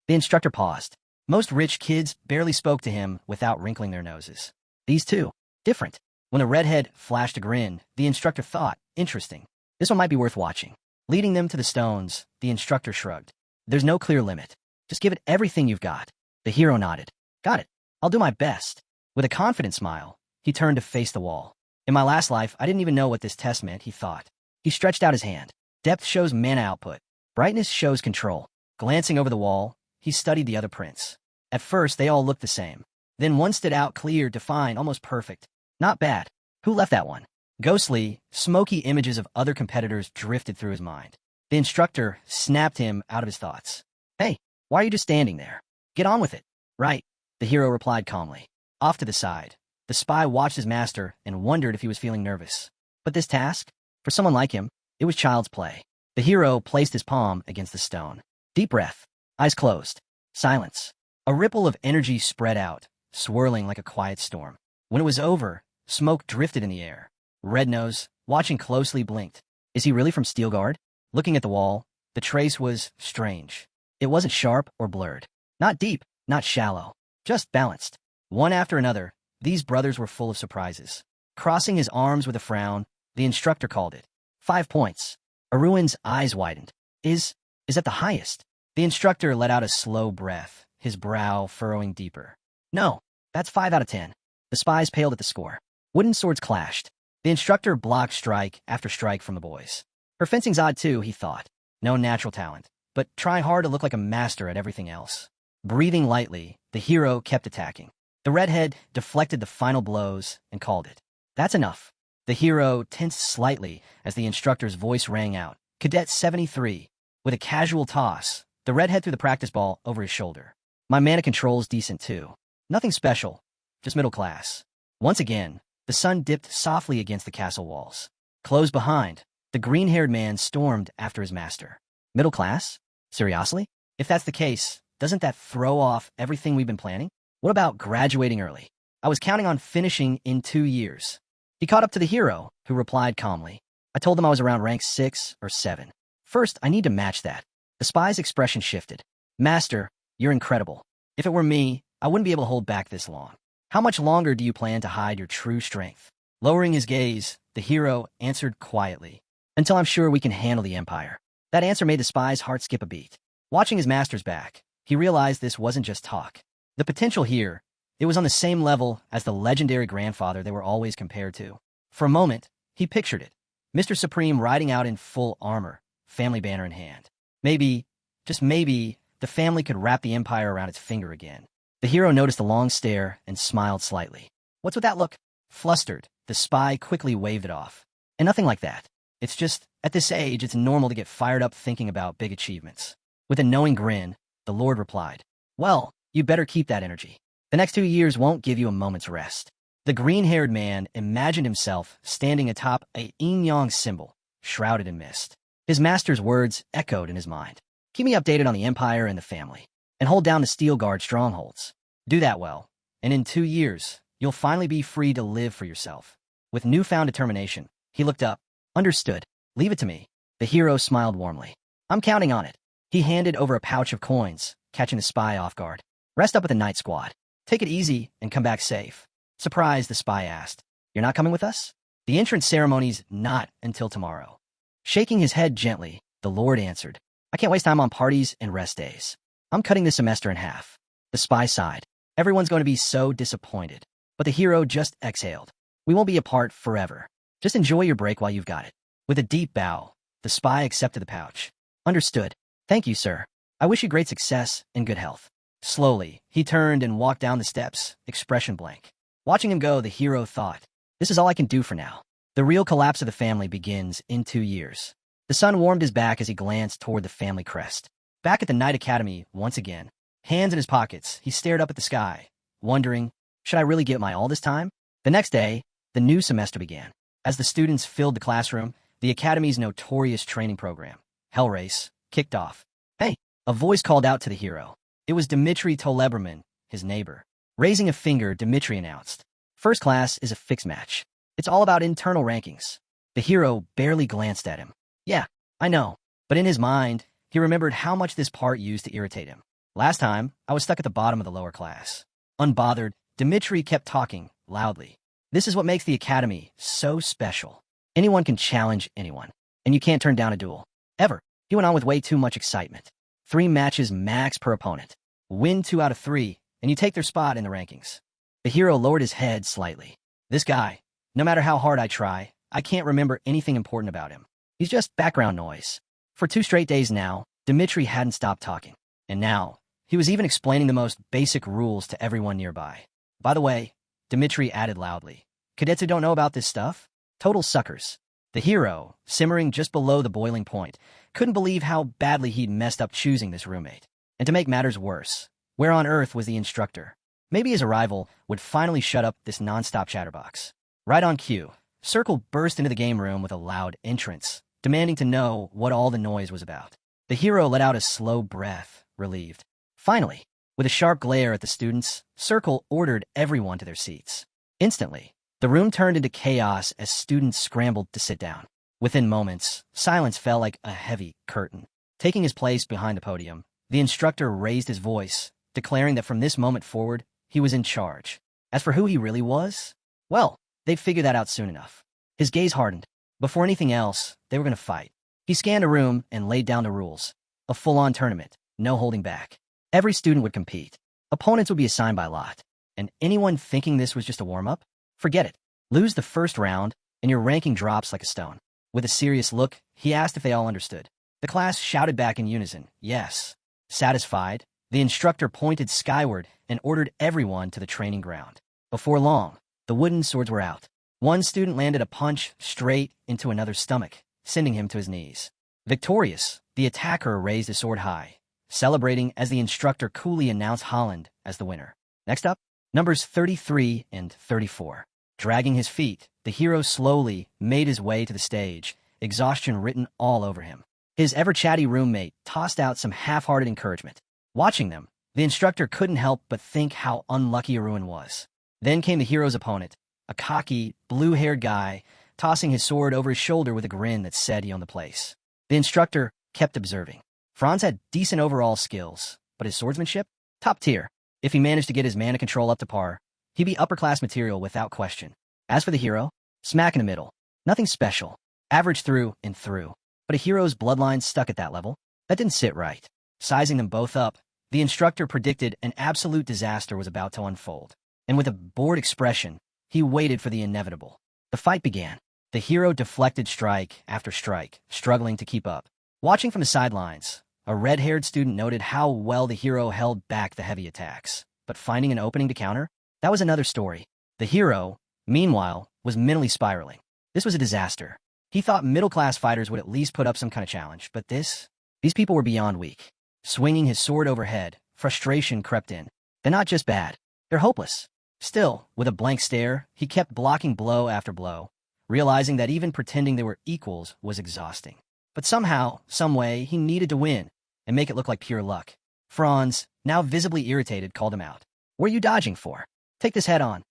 Speaker 1: The instructor paused. Most rich kids barely spoke to him without wrinkling their noses. These two, different. When the redhead flashed a grin, the instructor thought, interesting. This one might be worth watching. Leading them to the stones, the instructor shrugged. There's no clear limit. Just give it everything you've got. The hero nodded. Got it. I'll do my best. With a confident smile, he turned to face the wall. In my last life, I didn't even know what this test meant, he thought. He stretched out his hand. Depth shows mana output. Brightness shows control. Glancing over the wall, he studied the other prints. At first, they all looked the same. Then one stood out clear, defined, almost perfect. Not bad. Who left that one? Ghostly, smoky images of other competitors drifted through his mind. The instructor snapped him out of his thoughts. Hey, why are you just standing there? Get on with it. Right, the hero replied calmly. Off to the side, the spy watched his master and wondered if he was feeling nervous. But this task? For someone like him, it was child's play. The hero placed his palm against the stone. Deep breath. Eyes closed. Silence. A ripple of energy spread out, swirling like a quiet storm. When it was over, smoke drifted in the air. Rednose, watching closely, blinked. Is he really from Steelguard? Looking at the wall, the trace was strange. It wasn't sharp or blurred. Not deep, not shallow. Just balanced. One after another, these brothers were full of surprises. Crossing his arms with a frown, the instructor called it. 5 points. Aruin's eyes widened. Is that the highest? The instructor let out a slow breath, his brow furrowing deeper. No, that's 5 out of 10. The spies paled at the score. Wooden swords clashed. The instructor blocked strike after strike from the boys. Her fencing's odd too, he thought. No natural talent, but try hard to look like a master at everything else. Breathing lightly, the hero kept attacking. The redhead deflected the final blows and called it. That's enough. The hero tensed slightly as the instructor's voice rang out. Cadet 73. With a casual toss, the redhead threw the practice ball over his shoulder. My mana control's decent too. Nothing special, just middle class. Once again, the sun dipped softly against the castle walls. Closed behind, the green-haired man stormed after his master. Middle class? Seriously? If that's the case, doesn't that throw off everything we've been planning? What about graduating early? I was counting on finishing in 2 years. He caught up to the hero, who replied calmly. I told him I was around rank 6 or 7. First, I need to match that. The spy's expression shifted. Master, you're incredible. If it were me, I wouldn't be able to hold back this long. How much longer do you plan to hide your true strength? Lowering his gaze, the hero answered quietly. Until I'm sure we can handle the Empire. That answer made the spy's heart skip a beat. Watching his master's back, he realized this wasn't just talk. The potential here, it was on the same level as the legendary grandfather they were always compared to. For a moment, he pictured it. Mr. Supreme riding out in full armor, family banner in hand. Maybe, just maybe, the family could wrap the Empire around its finger again. The hero noticed a long stare and smiled slightly. What's with that look? Flustered, the spy quickly waved it off. And nothing like that. It's just, at this age, it's normal to get fired up thinking about big achievements. With a knowing grin, the Lord replied, well, you better keep that energy. The next 2 years won't give you a moment's rest. The green-haired man imagined himself standing atop a yin-yang symbol, shrouded in mist. His master's words echoed in his mind. Keep me updated on the Empire and the family, and hold down the Steel Guard strongholds. Do that well, and in 2 years, you'll finally be free to live for yourself. With newfound determination, he looked up. Understood. Leave it to me. The hero smiled warmly. I'm counting on it. He handed over a pouch of coins, catching the spy off guard. Rest up with the night squad. Take it easy and come back safe. Surprised, the spy asked. You're not coming with us? The entrance ceremony's not until tomorrow. Shaking his head gently, the Lord answered. I can't waste time on parties and rest days. I'm cutting this semester in half. The spy sighed. Everyone's going to be so disappointed. But the hero just exhaled. We won't be apart forever. Just enjoy your break while you've got it. With a deep bow, the spy accepted the pouch. Understood. Thank you, sir. I wish you great success and good health. Slowly, he turned and walked down the steps, expression blank. Watching him go, the hero thought, this is all I can do for now. The real collapse of the family begins in 2 years. The sun warmed his back as he glanced toward the family crest. Back at the night academy, once again, hands in his pockets, he stared up at the sky, wondering, should I really give my all this time? The next day, the new semester began. As the students filled the classroom, the academy's notorious training program, Hell Race, kicked off. Hey! A voice called out to the hero. It was Dmitry Toleberman, his neighbor. Raising a finger, Dmitry announced, first class is a fixed match. It's all about internal rankings. The hero barely glanced at him. Yeah, I know. But in his mind, he remembered how much this part used to irritate him. Last time, I was stuck at the bottom of the lower class. Unbothered, Dmitry kept talking, loudly. This is what makes the academy so special. Anyone can challenge anyone, and you can't turn down a duel. Ever. He went on with way too much excitement. 3 matches max per opponent. Win 2 out of 3, and you take their spot in the rankings. The hero lowered his head slightly. This guy, no matter how hard I try, I can't remember anything important about him. He's just background noise. For 2 straight days now, Dmitry hadn't stopped talking. And now, he was even explaining the most basic rules to everyone nearby. By the way, Dmitry added loudly, cadets who don't know about this stuff? Total suckers. The hero, simmering just below the boiling point, couldn't believe how badly he'd messed up choosing this roommate. And to make matters worse, where on earth was the instructor? Maybe his arrival would finally shut up this non-stop chatterbox. Right on cue, Circle burst into the game room with a loud entrance, demanding to know what all the noise was about. The hero let out a slow breath, relieved. Finally, with a sharp glare at the students, Circle ordered everyone to their seats. Instantly, the room turned into chaos as students scrambled to sit down. Within moments, silence fell like a heavy curtain. Taking his place behind the podium, the instructor raised his voice, declaring that from this moment forward, he was in charge. As for who he really was, well, they'd figure that out soon enough. His gaze hardened. Before anything else, they were going to fight. He scanned a room and laid down the rules. A full-on tournament, no holding back. Every student would compete. Opponents would be assigned by lot. And anyone thinking this was just a warm-up? Forget it. Lose the first round, and your ranking drops like a stone. With a serious look, he asked if they all understood. The class shouted back in unison, yes. Satisfied, the instructor pointed skyward and ordered everyone to the training ground. Before long, the wooden swords were out. One student landed a punch straight into another's stomach, sending him to his knees. Victorious, the attacker raised his sword high, celebrating as the instructor coolly announced Holland as the winner. Next up, numbers 33 and 34. Dragging his feet, the hero slowly made his way to the stage, exhaustion written all over him. His ever-chatty roommate tossed out some half-hearted encouragement. Watching them, the instructor couldn't help but think how unlucky Aruin was. Then came the hero's opponent, a cocky, blue-haired guy, tossing his sword over his shoulder with a grin that said he owned the place. The instructor kept observing. Franz had decent overall skills, but his swordsmanship? Top tier. If he managed to get his mana control up to par, he'd be upper-class material without question. As for the hero, smack in the middle. Nothing special. Average through and through. But a hero's bloodline stuck at that level? That didn't sit right. Sizing them both up, the instructor predicted an absolute disaster was about to unfold. And with a bored expression, he waited for the inevitable. The fight began. The hero deflected strike after strike, struggling to keep up. Watching from the sidelines, a red-haired student noted how well the hero held back the heavy attacks. But finding an opening to counter? That was another story. The hero, meanwhile, was mentally spiraling. This was a disaster. He thought middle-class fighters would at least put up some kind of challenge, but these people were beyond weak. Swinging his sword overhead, frustration crept in. They're not just bad, they're hopeless. Still, with a blank stare, he kept blocking blow after blow, realizing that even pretending they were equals was exhausting. But somehow, someway, he needed to win and make it look like pure luck. Franz, now visibly irritated, called him out. What are you dodging for? Take this head on.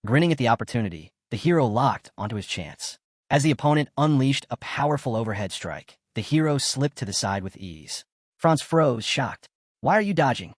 Speaker 1: Grinning at the opportunity, the hero locked onto his chance. As the opponent unleashed a powerful overhead strike, the hero slipped to the side with ease. Franz froze, shocked. Why are you dodging?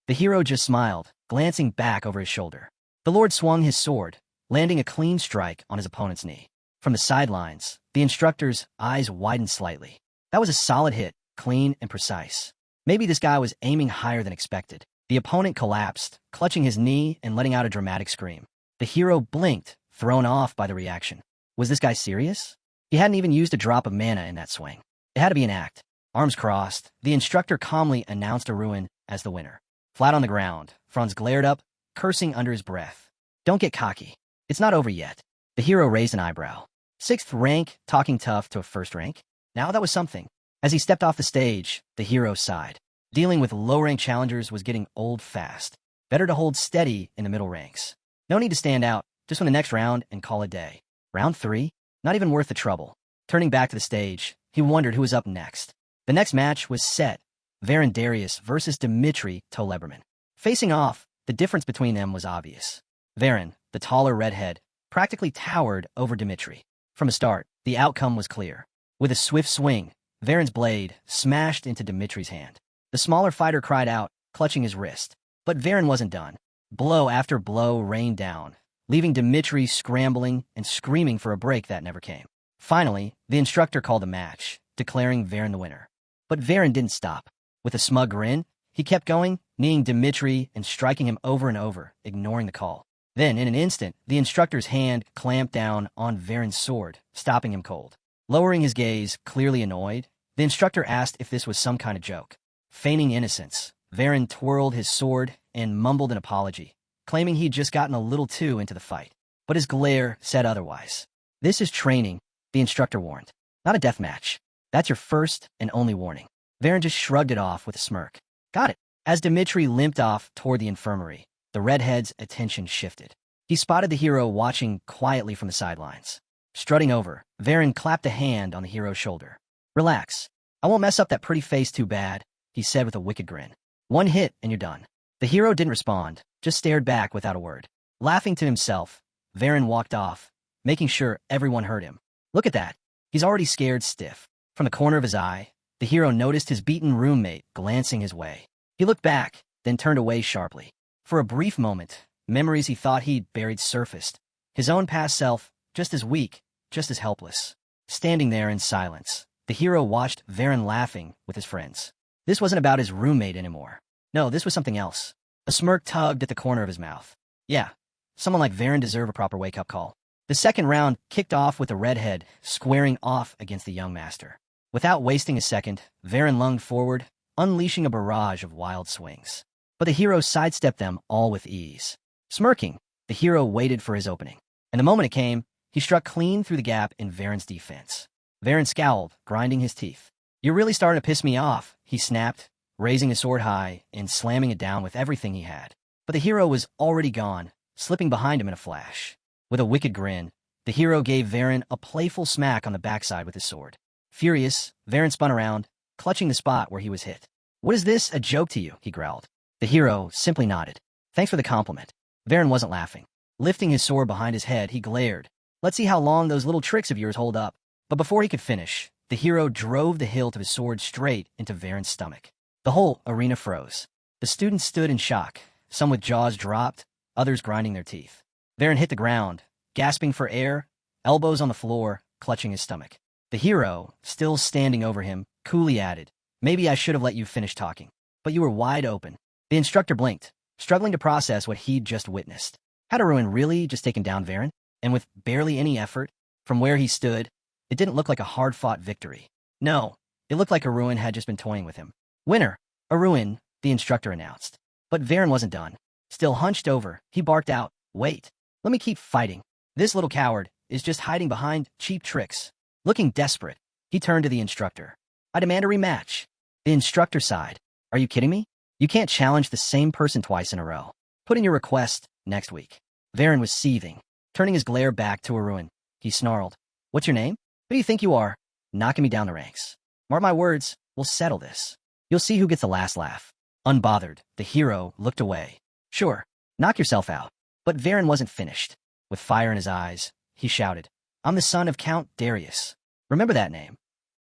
Speaker 1: The hero just smiled, glancing back over his shoulder. The Lord swung his sword, landing a clean strike on his opponent's knee. From the sidelines, the instructor's eyes widened slightly. That was a solid hit, clean and precise. Maybe this guy was aiming higher than expected. The opponent collapsed, clutching his knee and letting out a dramatic scream. The hero blinked, thrown off by the reaction. Was this guy serious? He hadn't even used a drop of mana in that swing. It had to be an act. Arms crossed, the instructor calmly announced Aruin as the winner. Flat on the ground, Franz glared up, cursing under his breath. Don't get cocky. It's not over yet. The hero raised an eyebrow. 6th rank, talking tough to a 1st rank? Now that was something. As he stepped off the stage, the hero sighed. Dealing with low-rank challengers was getting old fast. Better to hold steady in the middle ranks. No need to stand out, just win the next round and call it a day. Round 3? Not even worth the trouble. Turning back to the stage, he wondered who was up next. The next match was set. Varin Darius versus Dmitry Toleberman. Facing off, the difference between them was obvious. Varin, the taller redhead, practically towered over Dmitry. From the start, the outcome was clear. With a swift swing, Varin's blade smashed into Dmitry's hand. The smaller fighter cried out, clutching his wrist. But Varin wasn't done. Blow after blow rained down, leaving Dmitry scrambling and screaming for a break that never came. Finally, the instructor called a match, declaring Varin the winner. But Varin didn't stop. With a smug grin, he kept going, kneeing Dmitry and striking him over and over, ignoring the call. Then, in an instant, the instructor's hand clamped down on Varin's sword, stopping him cold. Lowering his gaze, clearly annoyed, the instructor asked if this was some kind of joke. Feigning innocence, Varin twirled his sword and mumbled an apology, claiming he'd just gotten a little too into the fight. But his glare said otherwise. This is training, the instructor warned. Not a death match. That's your first and only warning. Varin just shrugged it off with a smirk. Got it. As Dmitry limped off toward the infirmary, the redhead's attention shifted. He spotted the hero watching quietly from the sidelines. Strutting over, Varin clapped a hand on the hero's shoulder. Relax. I won't mess up that pretty face too bad, he said with a wicked grin. One hit and you're done. The hero didn't respond, just stared back without a word. Laughing to himself, Varin walked off, making sure everyone heard him. Look at that. He's already scared stiff. From the corner of his eye, the hero noticed his beaten roommate glancing his way. He looked back, then turned away sharply. For a brief moment, memories he thought he'd buried surfaced. His own past self, just as weak, just as helpless. Standing there in silence, the hero watched Varin laughing with his friends. This wasn't about his roommate anymore. No, this was something else. A smirk tugged at the corner of his mouth. Yeah, someone like Varin deserved a proper wake-up call. The second round kicked off with the redhead squaring off against the young master. Without wasting a second, Varin lunged forward, unleashing a barrage of wild swings. But the hero sidestepped them all with ease. Smirking, the hero waited for his opening. And the moment it came, he struck clean through the gap in Varin's defense. Varin scowled, grinding his teeth. You're really starting to piss me off, he snapped, raising his sword high and slamming it down with everything he had. But the hero was already gone, slipping behind him in a flash. With a wicked grin, the hero gave Varin a playful smack on the backside with his sword. Furious, Varin spun around, clutching the spot where he was hit. What is this, a joke to you? He growled. The hero simply nodded. Thanks for the compliment. Varin wasn't laughing. Lifting his sword behind his head, he glared. Let's see how long those little tricks of yours hold up. But before he could finish, the hero drove the hilt of his sword straight into Varin's stomach. The whole arena froze. The students stood in shock, some with jaws dropped, others grinding their teeth. Varin hit the ground, gasping for air, elbows on the floor, clutching his stomach. The hero, still standing over him, coolly added, Maybe I should have let you finish talking. But you were wide open. The instructor blinked, struggling to process what he'd just witnessed. Had Aruin really just taken down Varin? And with barely any effort, from where he stood, it didn't look like a hard-fought victory. No, it looked like Aruin had just been toying with him. Winner, Aruin, the instructor announced. But Varin wasn't done. Still hunched over, he barked out, Wait, let me keep fighting. This little coward is just hiding behind cheap tricks. Looking desperate, he turned to the instructor. I demand a rematch. The instructor sighed. Are you kidding me? You can't challenge the same person twice in a row. Put in your request next week. Varin was seething, turning his glare back to Aruin. He snarled. What's your name? Who do you think you are? Knocking me down the ranks. Mark my words, we'll settle this. You'll see who gets the last laugh. Unbothered, the hero looked away. Sure, knock yourself out. But Varin wasn't finished. With fire in his eyes, he shouted, I'm the son of Count Darius. Remember that name?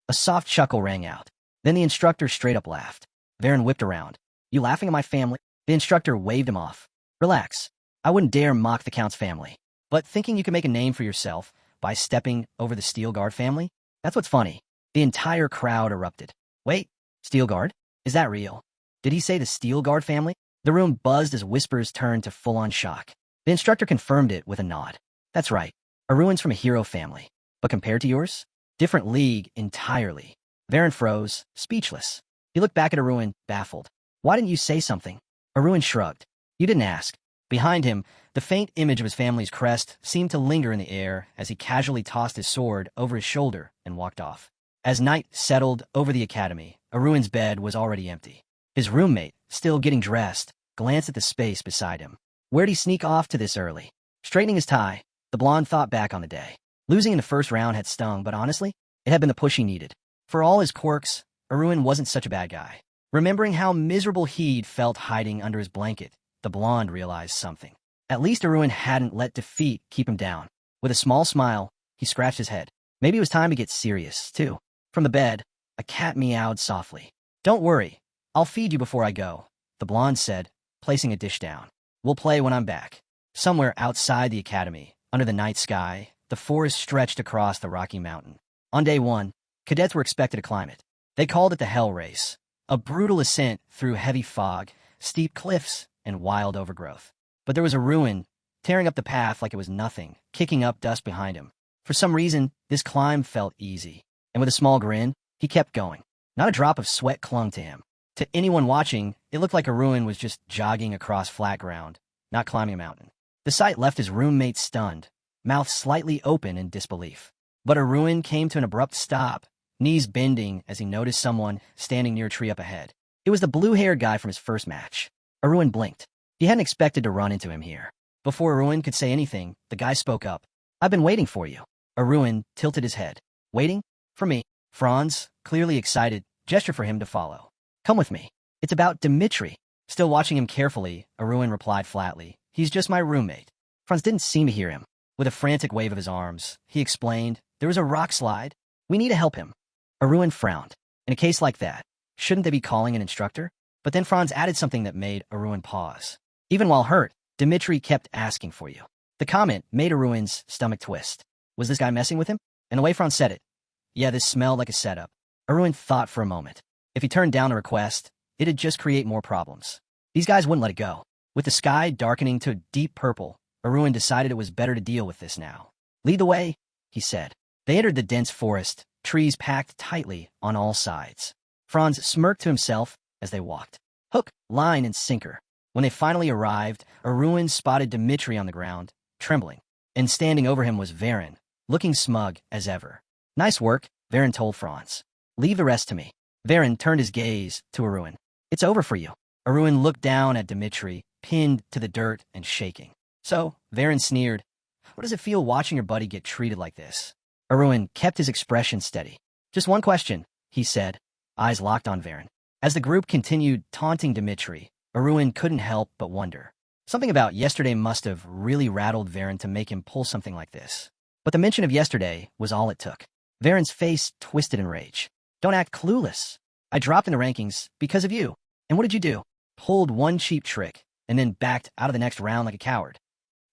Speaker 1: A soft chuckle rang out. Then the instructor straight up laughed. Varin whipped around. You laughing at my family? The instructor waved him off. Relax. I wouldn't dare mock the Count's family. But thinking you can make a name for yourself by stepping over the Steel Guard family? That's what's funny. The entire crowd erupted. Wait, Steel Guard? Is that real? Did he say the Steel Guard family? The room buzzed as whispers turned to full-on shock. The instructor confirmed it with a nod. That's right. Aruin's from a hero family. But compared to yours? Different league entirely. Varen froze, speechless. He looked back at Aruin, baffled. Why didn't you say something? Aruin shrugged. You didn't ask. Behind him, the faint image of his family's crest seemed to linger in the air as he casually tossed his sword over his shoulder and walked off. As night settled over the academy, Aruin's bed was already empty. His roommate, still getting dressed, glanced at the space beside him. Where'd he sneak off to this early? Straightening his tie, the blonde thought back on the day. Losing in the first round had stung, but honestly, it had been the push he needed. For all his quirks, Aruin wasn't such a bad guy. Remembering how miserable he'd felt hiding under his blanket, the blonde realized something. At least Aruin hadn't let defeat keep him down. With a small smile, he scratched his head. Maybe it was time to get serious, too. From the bed, a cat meowed softly. Don't worry, I'll feed you before I go, the blonde said, placing a dish down. We'll play when I'm back. Somewhere outside the academy, under the night sky, the forest stretched across the Rocky Mountain. On day one, cadets were expected to climb it. They called it the Hell Race, a brutal ascent through heavy fog, steep cliffs, and wild overgrowth. But there was Aruin, tearing up the path like it was nothing, kicking up dust behind him. For some reason, this climb felt easy, and with a small grin, he kept going. Not a drop of sweat clung to him. To anyone watching, it looked like Aruin was just jogging across flat ground, not climbing a mountain. The sight left his roommate stunned, mouth slightly open in disbelief. But Aruin came to an abrupt stop, knees bending as he noticed someone standing near a tree up ahead. It was the blue-haired guy from his first match. Aruin blinked. He hadn't expected to run into him here. Before Aruin could say anything, the guy spoke up. I've been waiting for you. Aruin tilted his head. Waiting? For me. Franz, clearly excited, gestured for him to follow. Come with me. It's about Dmitri. Still watching him carefully, Aruin replied flatly. He's just my roommate. Franz didn't seem to hear him. With a frantic wave of his arms, he explained, there was a rock slide. We need to help him. Aruin frowned. In a case like that, shouldn't they be calling an instructor? But then Franz added something that made Aruin pause. Even while hurt, Dmitri kept asking for you. The comment made Aruin's stomach twist. Was this guy messing with him? And the way Franz said it. Yeah, this smelled like a setup. Aruin thought for a moment. If he turned down the request, it'd just create more problems. These guys wouldn't let it go. With the sky darkening to deep purple, Aruin decided it was better to deal with this now. Lead the way, he said. They entered the dense forest, trees packed tightly on all sides. Franz smirked to himself as they walked. Hook, line, and sinker. When they finally arrived, Aruin spotted Dmitri on the ground, trembling. And standing over him was Varen, looking smug as ever. Nice work, Varen told Franz. Leave the rest to me. Varen turned his gaze to Aruin. It's over for you. Aruin looked down at Dmitri, pinned to the dirt and shaking. So, Varen sneered, what does it feel watching your buddy get treated like this? Aruin kept his expression steady. Just one question, he said, eyes locked on Varen. As the group continued taunting Dmitri, Aruin couldn't help but wonder. Something about yesterday must have really rattled Varen to make him pull something like this. But the mention of yesterday was all it took. Varen's face twisted in rage. Don't act clueless. I dropped in the rankings because of you. And what did you do? Pulled one cheap trick, and then backed out of the next round like a coward.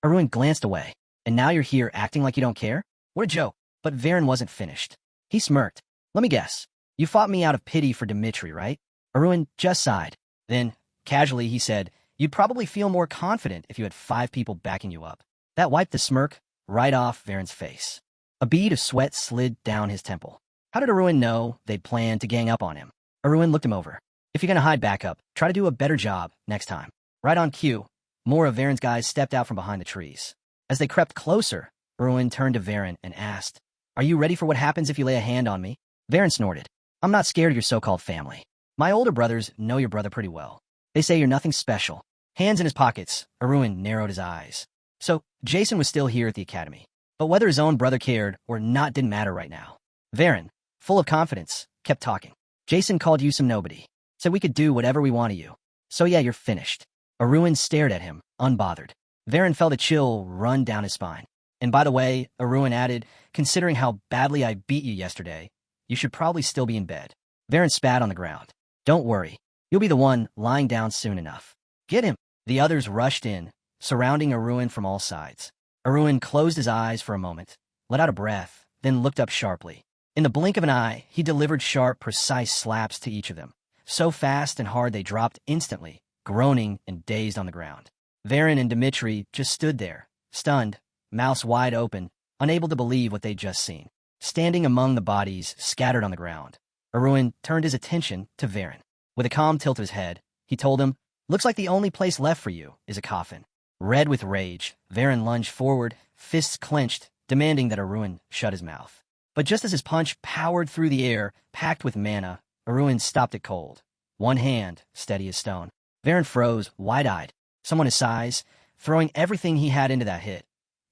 Speaker 1: Aruin glanced away. And now you're here acting like you don't care? What a joke. But Varen wasn't finished. He smirked. Let me guess. You fought me out of pity for Dmitri, right? Aruin just sighed. Then, casually, he said, you'd probably feel more confident if you had 5 people backing you up. That wiped the smirk right off Varen's face. A bead of sweat slid down his temple. How did Aruin know they'd planned to gang up on him? Aruin looked him over. If you're going to hide backup, try to do a better job next time. Right on cue, more of Varen's guys stepped out from behind the trees. As they crept closer, Aruin turned to Varen and asked, Are you ready for what happens if you lay a hand on me? Varen snorted. I'm not scared of your so-called family. My older brothers know your brother pretty well. They say you're nothing special. Hands in his pockets, Aruin narrowed his eyes. So, Jason was still here at the academy. But whether his own brother cared or not didn't matter right now. Varen, full of confidence, kept talking. Jason called you some nobody. Said we could do whatever we want to you. So yeah, you're finished. Aruin stared at him, unbothered. Varen felt a chill run down his spine. And by the way, Aruin added, considering how badly I beat you yesterday, you should probably still be in bed. Varen spat on the ground. Don't worry. You'll be the one lying down soon enough. Get him. The others rushed in, surrounding Aruin from all sides. Aruin closed his eyes for a moment, let out a breath, then looked up sharply. In the blink of an eye, he delivered sharp, precise slaps to each of them, so fast and hard they dropped instantly, groaning and dazed on the ground. Darren and Dimitri just stood there, stunned, mouths wide open, unable to believe what they'd just seen. Standing among the bodies scattered on the ground, Aruin turned his attention to Darren. With a calm tilt of his head, he told him, "Looks like the only place left for you is a coffin." Red with rage, Darren lunged forward, fists clenched, demanding that Aruin shut his mouth. But just as his punch powered through the air, packed with mana, Aruin stopped it cold. One hand, steady as stone. Darren froze, wide-eyed, someone his size, throwing everything he had into that hit.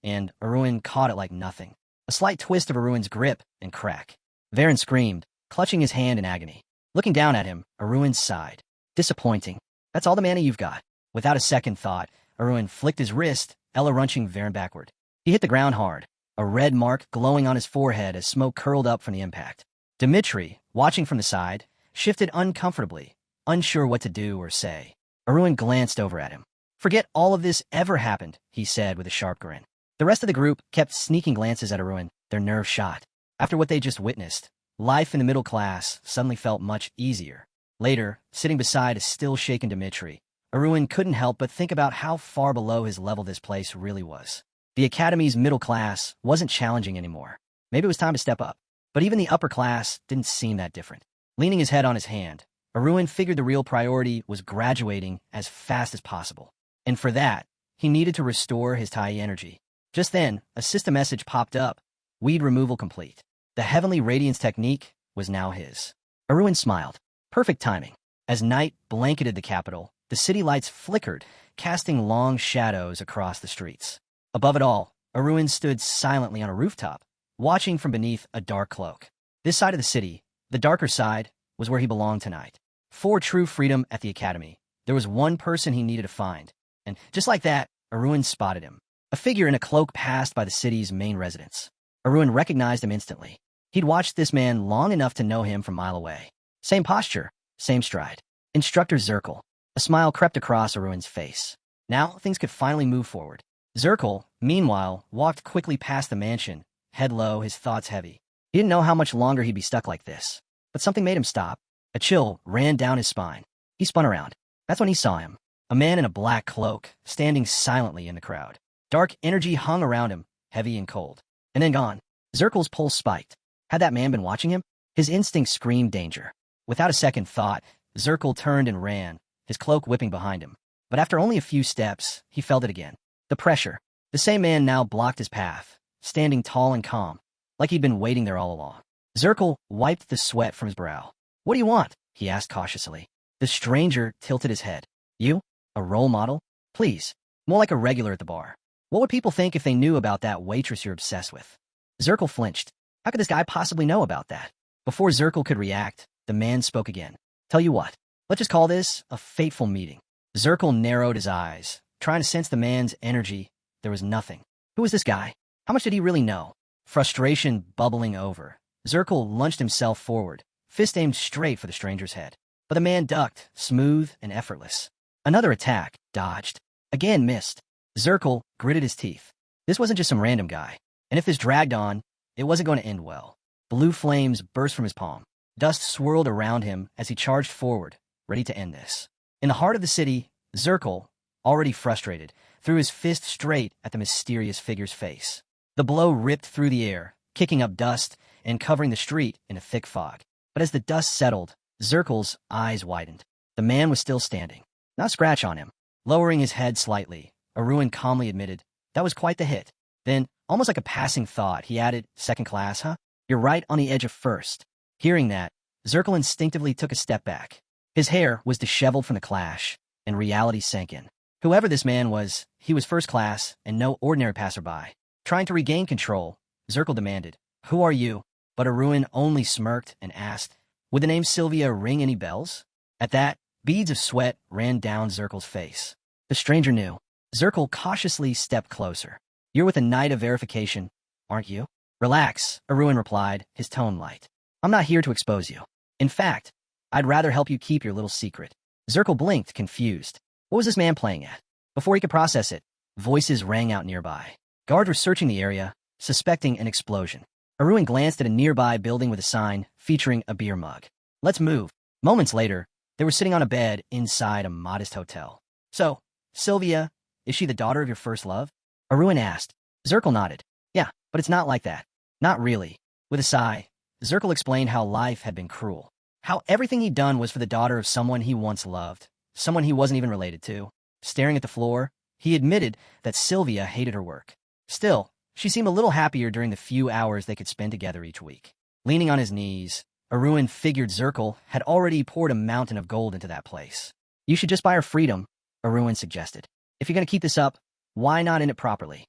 Speaker 1: And Aruin caught it like nothing. A slight twist of Aruin's grip, and crack. Darren screamed, clutching his hand in agony. Looking down at him, Aruin sighed. Disappointing. That's all the mana you've got. Without a second thought, Aruin flicked his wrist, wrenching Darren backward. He hit the ground hard, a red mark glowing on his forehead as smoke curled up from the impact. Dimitri, watching from the side, shifted uncomfortably, unsure what to do or say. Aruin glanced over at him. "Forget all of this ever happened," he said with a sharp grin. The rest of the group kept sneaking glances at Aruin, their nerves shot. After what they just witnessed, life in the middle class suddenly felt much easier. Later, sitting beside a still-shaken Dimitri, Aruin couldn't help but think about how far below his level this place really was. The Academy's middle class wasn't challenging anymore. Maybe it was time to step up. But even the upper class didn't seem that different. Leaning his head on his hand, Aruin figured the real priority was graduating as fast as possible. And for that, he needed to restore his Tai energy. Just then, a system message popped up. Weed removal complete. The Heavenly Radiance technique was now his. Aruin smiled. Perfect timing. As night blanketed the capital, the city lights flickered, casting long shadows across the streets. Above it all, Aruin stood silently on a rooftop, watching from beneath a dark cloak. This side of the city, the darker side, was where he belonged tonight. For true freedom at the Academy, there was one person he needed to find. And just like that, Aruin spotted him. A figure in a cloak passed by the city's main residence. Aruin recognized him instantly. He'd watched this man long enough to know him from a mile away. Same posture, same stride. Instructor Zirkle. A smile crept across Aruin's face. Now things could finally move forward. Zirkle, meanwhile, walked quickly past the mansion, head low, his thoughts heavy. He didn't know how much longer he'd be stuck like this. But something made him stop. A chill ran down his spine. He spun around. That's when he saw him. A man in a black cloak, standing silently in the crowd. Dark energy hung around him, heavy and cold. And then gone. Zirkle's pulse spiked. Had that man been watching him? His instinct screamed danger. Without a second thought, Zirkle turned and ran, his cloak whipping behind him. But after only a few steps, he felt it again. The pressure. The same man now blocked his path, standing tall and calm, like he'd been waiting there all along. Zirkle wiped the sweat from his brow. "What do you want?" he asked cautiously. The stranger tilted his head. "You? A role model? Please. More like a regular at the bar. What would people think if they knew about that waitress you're obsessed with?" Zirkle flinched. How could this guy possibly know about that? Before Zirkle could react, the man spoke again. "Tell you what, let's just call this a fateful meeting." Zirkle narrowed his eyes, trying to sense the man's energy. There was nothing. Who was this guy? How much did he really know? Frustration bubbling over, Zirkle lunged himself forward, fist aimed straight for the stranger's head. But the man ducked, smooth and effortless. Another attack, dodged. Again missed. Zirkle gritted his teeth. This wasn't just some random guy. And if this dragged on, it wasn't going to end well. Blue flames burst from his palm. Dust swirled around him as he charged forward, ready to end this. In the heart of the city, Zirkle, already frustrated, threw his fist straight at the mysterious figure's face. The blow ripped through the air, kicking up dust and covering the street in a thick fog. But as the dust settled, Zirkle's eyes widened. The man was still standing. Not a scratch on him. Lowering his head slightly, Aruin calmly admitted, "That was quite the hit." Then, almost like a passing thought, he added, "Second class, huh? You're right on the edge of first." Hearing that, Zirkle instinctively took a step back. His hair was disheveled from the clash, and reality sank in. Whoever this man was, he was first class and no ordinary passerby. Trying to regain control, Zirkle demanded, "Who are you?" But Aruin only smirked and asked, "Would the name Sylvia ring any bells?" At that, beads of sweat ran down Zirkle's face. The stranger knew. Zirkle cautiously stepped closer. "You're with a Knight of Verification, aren't you?" "Relax," Aruin replied, his tone light. "I'm not here to expose you. In fact, I'd rather help you keep your little secret." Zirkle blinked, confused. What was this man playing at? Before he could process it, voices rang out nearby. Guards were searching the area, suspecting an explosion. Aruin glanced at a nearby building with a sign featuring a beer mug. "Let's move." Moments later, They were sitting on a bed inside a modest hotel. So, Sylvia, is she the daughter of your first love? Aruin asked. Zirkle nodded. Yeah, but it's not like that. Not really. With a sigh, Zirkle explained how life had been cruel. How everything he'd done was for the daughter of someone he once loved. Someone he wasn't even related to. Staring at the floor, he admitted that Sylvia hated her work. Still, she seemed a little happier during the few hours they could spend together each week. Leaning on his knees, Aruin figured Zirkle had already poured a mountain of gold into that place. You should just buy her freedom, Aruin suggested. If you're going to keep this up, why not end it properly?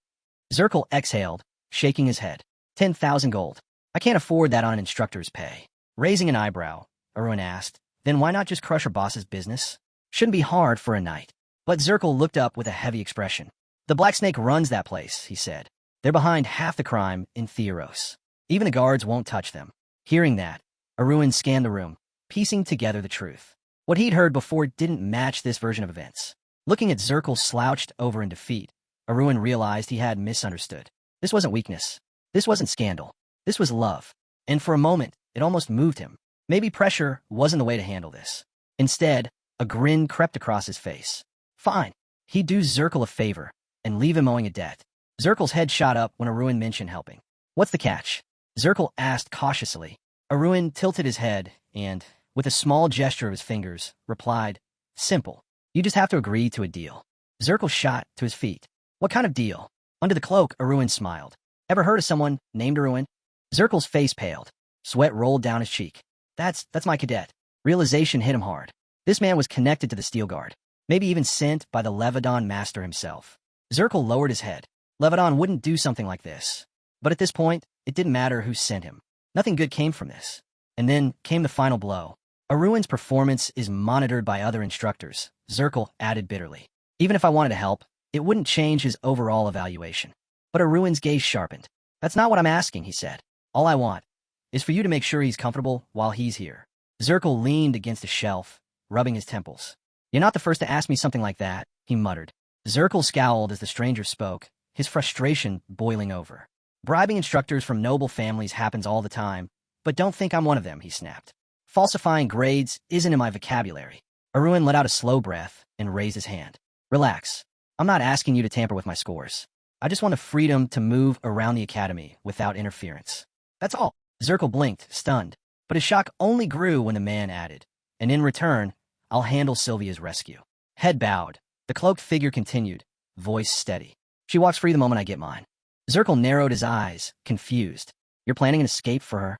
Speaker 1: Zirkle exhaled, shaking his head. 10,000 gold. I can't afford that on an instructor's pay. Raising an eyebrow, Aruin asked, then why not just crush her boss's business? Shouldn't be hard for a knight. But Zirkle looked up with a heavy expression. The Black Snake runs that place, he said. They're behind half the crime in Theros. Even the guards won't touch them. Hearing that, Aruin scanned the room, piecing together the truth. What he'd heard before didn't match this version of events. Looking at Zirkle slouched over in defeat, Aruin realized he had misunderstood. This wasn't weakness. This wasn't scandal. This was love. And for a moment, it almost moved him. Maybe pressure wasn't the way to handle this. Instead, a grin crept across his face. Fine. He'd do Zirkle a favor and leave him owing a debt. Zirkle's head shot up when Aruin mentioned helping. What's the catch? Zirkle asked cautiously. Aruin tilted his head and, with a small gesture of his fingers, replied, Simple. You just have to agree to a deal. Zirkle shot to his feet. What kind of deal? Under the cloak, Aruin smiled. Ever heard of someone named Aruin? Zirkle's face paled. Sweat rolled down his cheek. That's my cadet. Realization hit him hard. This man was connected to the Steel Guard. Maybe even sent by the Levadon master himself. Zirkle lowered his head. Levadon wouldn't do something like this. But at this point, it didn't matter who sent him. Nothing good came from this. And then came the final blow. Aruin's performance is monitored by other instructors, Zirkle added bitterly. Even if I wanted to help, it wouldn't change his overall evaluation. But Aruin's gaze sharpened. That's not what I'm asking, he said. All I want is for you to make sure he's comfortable while he's here. Zirkle leaned against a shelf, rubbing his temples. You're not the first to ask me something like that, he muttered. Zirkle scowled as the stranger spoke, his frustration boiling over. Bribing instructors from noble families happens all the time, but don't think I'm one of them, he snapped. Falsifying grades isn't in my vocabulary. Aruin let out a slow breath and raised his hand. Relax. I'm not asking you to tamper with my scores. I just want the freedom to move around the academy without interference. That's all. Zirkle blinked, stunned, but his shock only grew when the man added, and in return, I'll handle Sylvia's rescue. Head bowed. The cloaked figure continued, voice steady. She walks free the moment I get mine. Zirkle narrowed his eyes, confused. You're planning an escape for her?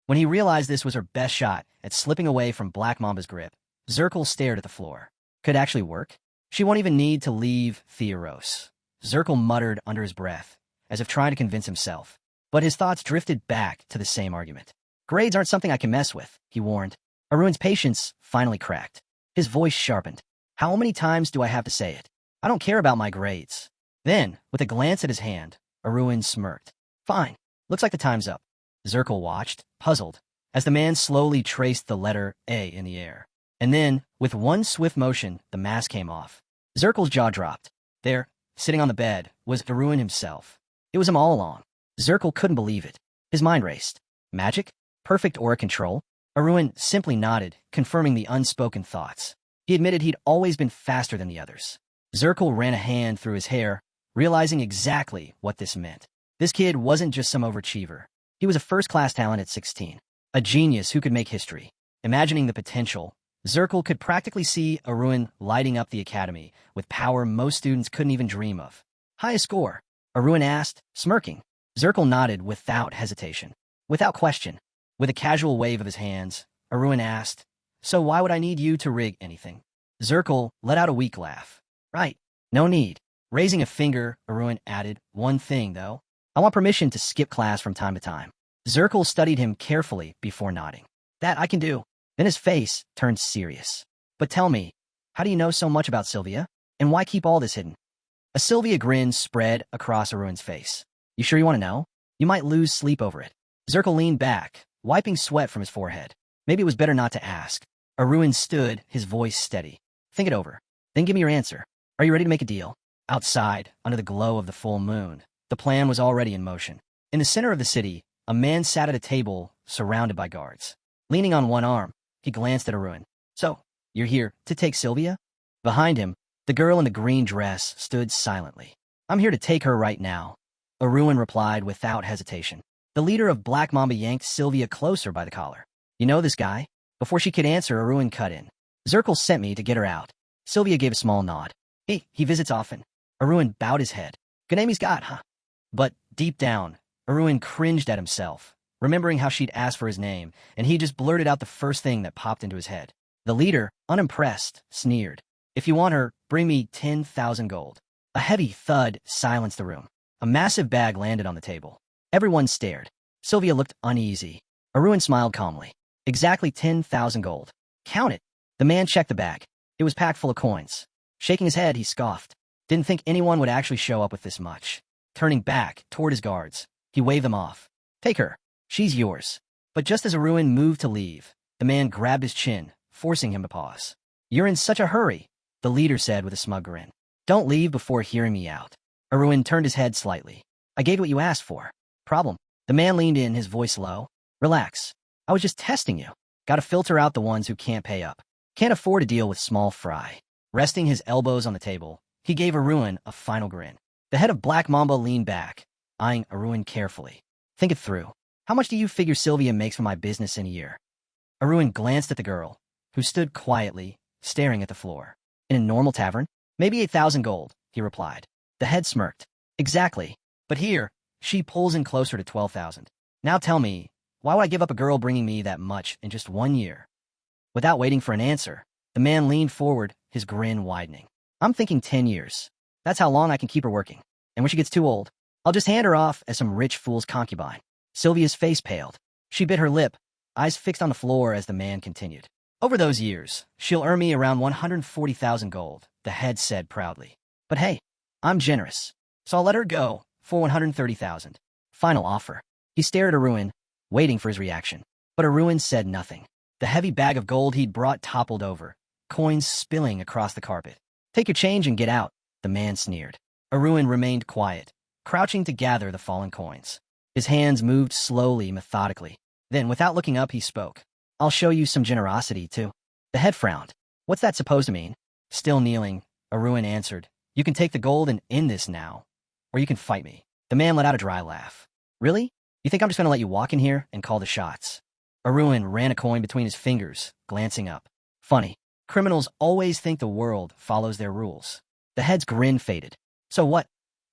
Speaker 1: When he realized this was her best shot at slipping away from Black Mamba's grip, Zirkle stared at the floor. Could actually work? She won't even need to leave Theros. Zirkle muttered under his breath, as if trying to convince himself. But his thoughts drifted back to the same argument. Grades aren't something I can mess with, he warned. Aruin's patience finally cracked. His voice sharpened. How many times do I have to say it? I don't care about my grades. Then, with a glance at his hand, Aruin smirked. Fine. Looks like the time's up. Zirkle watched, puzzled, as the man slowly traced the letter A in the air. And then, with one swift motion, the mask came off. Zirkle's jaw dropped. There, sitting on the bed, was Aruin himself. It was him all along. Zirkle couldn't believe it. His mind raced. Magic? Perfect aura control? Aruin simply nodded, confirming the unspoken thoughts. He admitted he'd always been faster than the others. Zirkle ran a hand through his hair, realizing exactly what this meant. This kid wasn't just some overachiever. He was a first-class talent at 16. A genius who could make history. Imagining the potential, Zirkle could practically see Aruin lighting up the academy with power most students couldn't even dream of. Highest score? Aruin asked, smirking. Zirkle nodded without hesitation. Without question. With a casual wave of his hands, Aruin asked, So why would I need you to rig anything? Zirkle let out a weak laugh. Right. No need. Raising a finger, Aruin added, One thing, though. I want permission to skip class from time to time. Zirkle studied him carefully before nodding. That I can do. Then his face turned serious. But tell me, how do you know so much about Sylvia? And why keep all this hidden? A Sylvia grin spread across Aruin's face. You sure you want to know? You might lose sleep over it. Zirkle leaned back, wiping sweat from his forehead. Maybe it was better not to ask. Aruin stood, his voice steady. Think it over. Then give me your answer. Are you ready to make a deal? Outside, under the glow of the full moon, the plan was already in motion. In the center of the city, a man sat at a table surrounded by guards. Leaning on one arm, he glanced at Aruin. So, You're here to take Sylvia? Behind him, the girl in the green dress stood silently. I'm here to take her right now, Aruin replied without hesitation. The leader of Black Mamba yanked Sylvia closer by the collar. You know this guy? Before she could answer, Aruin cut in. Zirkle sent me to get her out. Sylvia gave a small nod. He visits often. Aruin bowed his head. Good name he's got, huh? But deep down, Aruin cringed at himself, remembering how she'd asked for his name, and he just blurted out the first thing that popped into his head. The leader, unimpressed, sneered. If you want her, bring me 10,000 gold. A heavy thud silenced the room. A massive bag landed on the table. Everyone stared. Sylvia looked uneasy. Aruin smiled calmly. Exactly 10,000 gold. Count it. The man checked the bag. It was packed full of coins. Shaking his head, he scoffed. Didn't think anyone would actually show up with this much. Turning back toward his guards, he waved them off. Take her. She's yours. But just as Aruin moved to leave, the man grabbed his chin, forcing him to pause. You're in such a hurry, the leader said with a smug grin. Don't leave before hearing me out. Aruin turned his head slightly. I gave you what you asked for. Problem. The man leaned in, his voice low. Relax. I was just testing you. Gotta filter out the ones who can't pay up. Can't afford to deal with small fry. Resting his elbows on the table, he gave Aruin a final grin. The head of Black Mamba leaned back, eyeing Aruin carefully. Think it through. How much do you figure Sylvia makes from my business in a year? Aruin glanced at the girl, who stood quietly, staring at the floor. In a normal tavern? Maybe 8,000 gold, he replied. The head smirked. Exactly. But here, she pulls in closer to 12,000. Now tell me, why would I give up a girl bringing me that much in just 1 year? Without waiting for an answer, the man leaned forward, his grin widening. I'm thinking 10 years. That's how long I can keep her working. And when she gets too old, I'll just hand her off as some rich fool's concubine. Sylvia's face paled. She bit her lip, eyes fixed on the floor as the man continued. Over those years, she'll earn me around 140,000 gold, the head said proudly. But hey, I'm generous, so I'll let her go for 130,000. Final offer. He stared at Aruin, waiting for his reaction. But Aruin said nothing. The heavy bag of gold he'd brought toppled over, coins spilling across the carpet. Take your change and get out, the man sneered. Aruin remained quiet, crouching to gather the fallen coins. His hands moved slowly, methodically. Then, without looking up, he spoke. I'll show you some generosity, too. The head frowned. What's that supposed to mean? Still kneeling, Aruin answered. You can take the gold and end this now, or you can fight me. The man let out a dry laugh. Really? You think I'm just going to let you walk in here and call the shots? Aruin ran a coin between his fingers, glancing up. Funny. Criminals always think the world follows their rules. The head's grin faded. So what?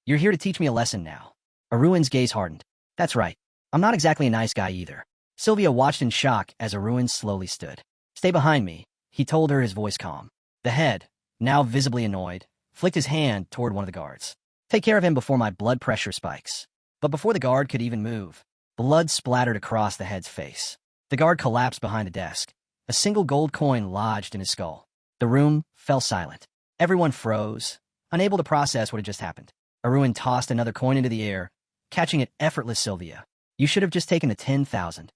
Speaker 1: You're here to teach me a lesson now. Aruin's gaze hardened. That's right. I'm not exactly a nice guy either. Sylvia watched in shock as Aruin slowly stood. Stay behind me, he told her, his voice calm. The head, now visibly annoyed, flicked his hand toward one of the guards. Take care of him before my blood pressure spikes. But before the guard could even move, blood splattered across the head's face. The guard collapsed behind the desk. A single gold coin lodged in his skull. The room fell silent. Everyone froze, unable to process what had just happened. Aruin tossed another coin into the air, catching it effortless. Sylvia. You should have just taken the 10,000.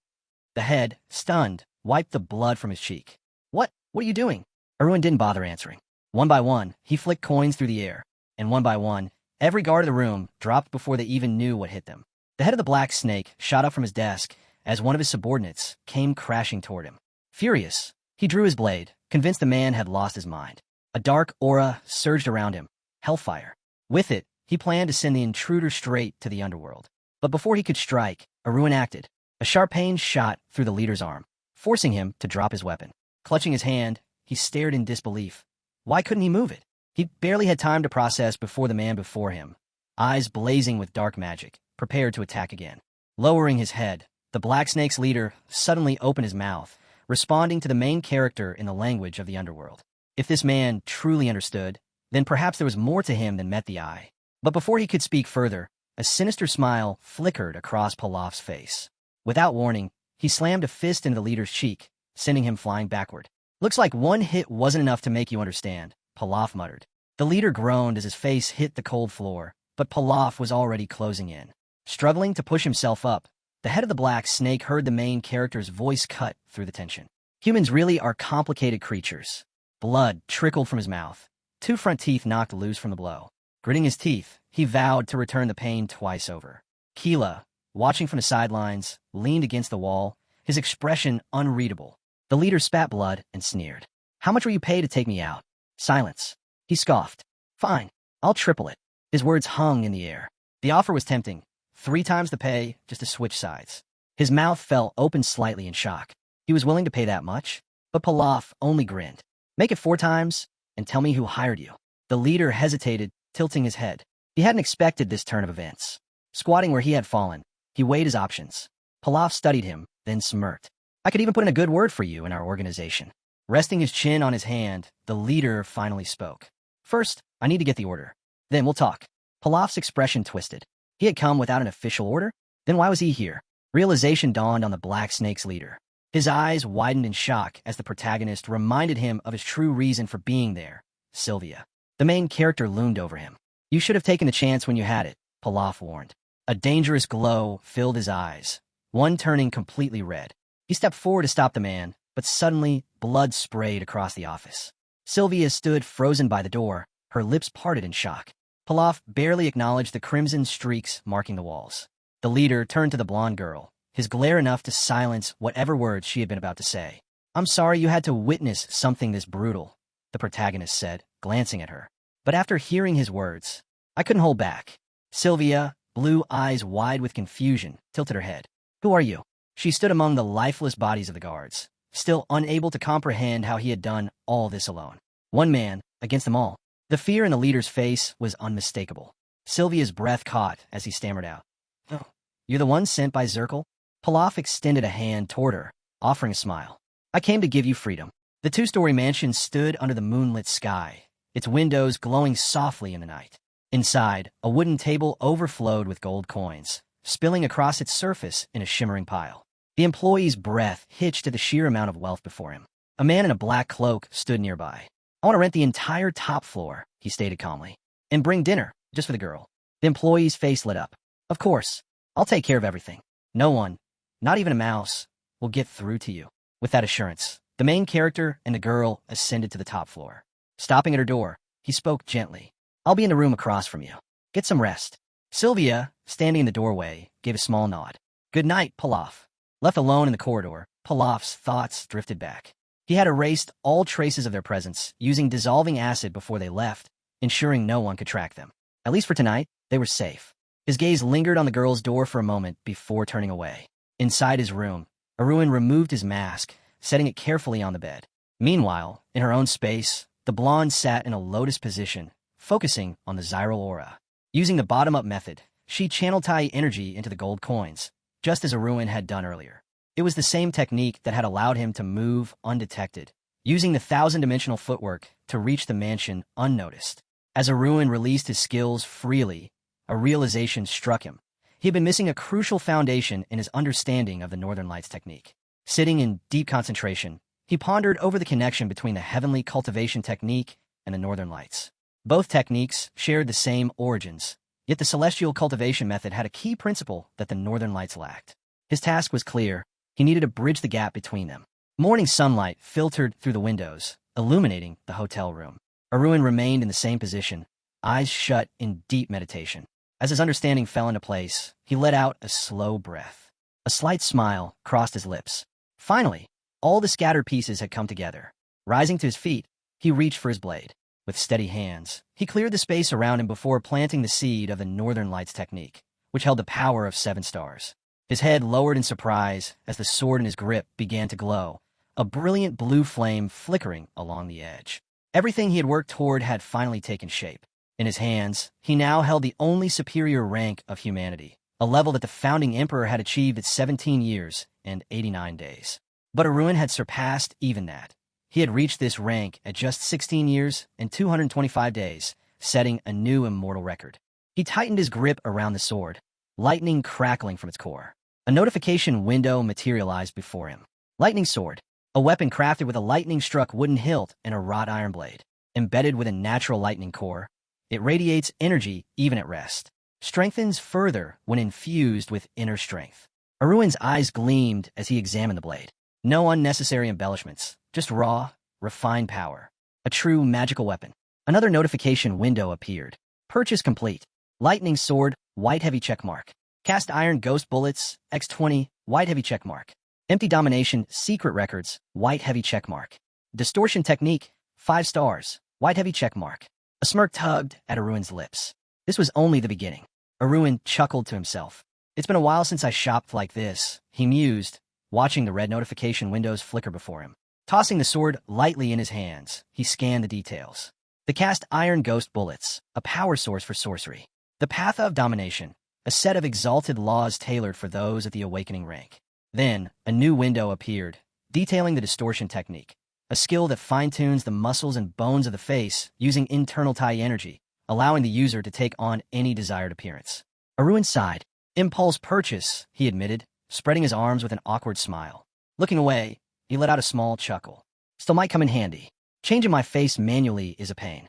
Speaker 1: The head, stunned, wiped the blood from his cheek. What are you doing? Aruin didn't bother answering. One by one, he flicked coins through the air, and one by one, every guard in the room dropped before they even knew what hit them. The head of the black snake shot up from his desk as one of his subordinates came crashing toward him. Furious, he drew his blade, convinced the man had lost his mind. A dark aura surged around him, hellfire. With it, he planned to send the intruder straight to the underworld. But before he could strike, Aruin acted. A sharp pain shot through the leader's arm, forcing him to drop his weapon. Clutching his hand, he stared in disbelief. Why couldn't he move it? He barely had time to process before the man before him, eyes blazing with dark magic, prepared to attack again. Lowering his head, the Black Snake's leader suddenly opened his mouth, responding to the main character in the language of the underworld. If this man truly understood, then perhaps there was more to him than met the eye. But before he could speak further, a sinister smile flickered across Pilaf's face. Without warning, he slammed a fist into the leader's cheek, sending him flying backward. Looks like one hit wasn't enough to make you understand, Pilaf muttered. The leader groaned as his face hit the cold floor, but Pilaf was already closing in. Struggling to push himself up, the head of the black snake heard the main character's voice cut through the tension. Humans really are complicated creatures. Blood trickled from his mouth. 2 front teeth knocked loose from the blow. Gritting his teeth, he vowed to return the pain twice over. Keela, watching from the sidelines, leaned against the wall, his expression unreadable. The leader spat blood and sneered. How much will you pay to take me out? Silence. He scoffed. Fine. I'll triple it. His words hung in the air. The offer was tempting. 3 times the pay, just to switch sides. His mouth fell open slightly in shock. He was willing to pay that much, but Pilaf only grinned. Make it 4 times, and tell me who hired you. The leader hesitated, tilting his head. He hadn't expected this turn of events. Squatting where he had fallen, he weighed his options. Pilaf studied him, then smirked. I could even put in a good word for you in our organization. Resting his chin on his hand, the leader finally spoke. First, I need to get the order. Then we'll talk. Pilaf's expression twisted. He had come without an official order? Then why was he here? Realization dawned on the Black Snake's leader. His eyes widened in shock as the protagonist reminded him of his true reason for being there, Sylvia. The main character loomed over him. You should have taken the chance when you had it, Pilaf warned. A dangerous glow filled his eyes, one turning completely red. He stepped forward to stop the man, but suddenly blood sprayed across the office. Sylvia stood frozen by the door, her lips parted in shock. Pilaf barely acknowledged the crimson streaks marking the walls. The leader turned to the blonde girl, his glare enough to silence whatever words she had been about to say. I'm sorry you had to witness something this brutal, the protagonist said, glancing at her. But after hearing his words, I couldn't hold back. Sylvia, blue eyes wide with confusion, tilted her head. Who are you? She stood among the lifeless bodies of the guards, still unable to comprehend how he had done all this alone. One man, against them all. The fear in the leader's face was unmistakable. Sylvia's breath caught as he stammered out. Oh, you're the one sent by Zirkle? Pilaf extended a hand toward her, offering a smile. I came to give you freedom. The 2-story mansion stood under the moonlit sky, its windows glowing softly in the night. Inside, a wooden table overflowed with gold coins, spilling across its surface in a shimmering pile. The employee's breath hitched to the sheer amount of wealth before him. A man in a black cloak stood nearby. I want to rent the entire top floor, he stated calmly. And bring dinner, just for the girl. The employee's face lit up. Of course. I'll take care of everything. No one, not even a mouse, will get through to you. With that assurance, the main character and the girl ascended to the top floor. Stopping at her door, he spoke gently. I'll be in the room across from you. Get some rest. Sylvia, standing in the doorway, gave a small nod. Good night, Pilaf. Left alone in the corridor, Pilaf's thoughts drifted back. He had erased all traces of their presence, using dissolving acid before they left, ensuring no one could track them. At least for tonight, they were safe. His gaze lingered on the girl's door for a moment before turning away. Inside his room, Aruin removed his mask, setting it carefully on the bed. Meanwhile, in her own space, the blonde sat in a lotus position, focusing on the Zyral aura. Using the bottom-up method, she channeled Tai energy into the gold coins, just as Aruin had done earlier. It was the same technique that had allowed him to move undetected, using the 1,000-dimensional footwork to reach the mansion unnoticed. As Aruin released his skills freely, a realization struck him. He had been missing a crucial foundation in his understanding of the Northern Lights technique. Sitting in deep concentration, he pondered over the connection between the heavenly cultivation technique and the Northern Lights. Both techniques shared the same origins, yet the celestial cultivation method had a key principle that the Northern Lights lacked. His task was clear. He needed to bridge the gap between them. Morning sunlight filtered through the windows, illuminating the hotel room. Aruin remained in the same position, eyes shut in deep meditation. As his understanding fell into place, he let out a slow breath. A slight smile crossed his lips. Finally, all the scattered pieces had come together. Rising to his feet, he reached for his blade. With steady hands, he cleared the space around him before planting the seed of the Northern Lights technique, which held the power of 7 stars. His head lowered in surprise as the sword in his grip began to glow, a brilliant blue flame flickering along the edge. Everything he had worked toward had finally taken shape. In his hands, he now held the only superior rank of humanity, a level that the founding emperor had achieved at 17 years and 89 days. But Aruin had surpassed even that. He had reached this rank at just 16 years and 225 days, setting a new immortal record. He tightened his grip around the sword, lightning crackling from its core. A notification window materialized before him. Lightning sword, a weapon crafted with a lightning-struck wooden hilt and a wrought iron blade. Embedded with a natural lightning core, it radiates energy even at rest. Strengthens further when infused with inner strength. Aruin's eyes gleamed as he examined the blade. No unnecessary embellishments, just raw, refined power. A true magical weapon. Another notification window appeared. Purchase complete. Lightning sword, white heavy checkmark. Cast iron ghost bullets, X20, white heavy checkmark. Empty domination, secret records, white heavy checkmark. Distortion technique, 5 stars, white heavy check mark. A smirk tugged at Aruin's lips. This was only the beginning. Aruin chuckled to himself. It's been a while since I shopped like this, he mused, watching the red notification windows flicker before him. Tossing the sword lightly in his hands, he scanned the details. The cast iron ghost bullets, a power source for sorcery. The path of domination, a set of exalted laws tailored for those at the awakening rank. Then, a new window appeared, detailing the distortion technique, a skill that fine-tunes the muscles and bones of the face using internal Tai energy, allowing the user to take on any desired appearance. Aruin sighed. Impulse purchase, he admitted, spreading his arms with an awkward smile. Looking away, he let out a small chuckle. Still might come in handy. Changing my face manually is a pain.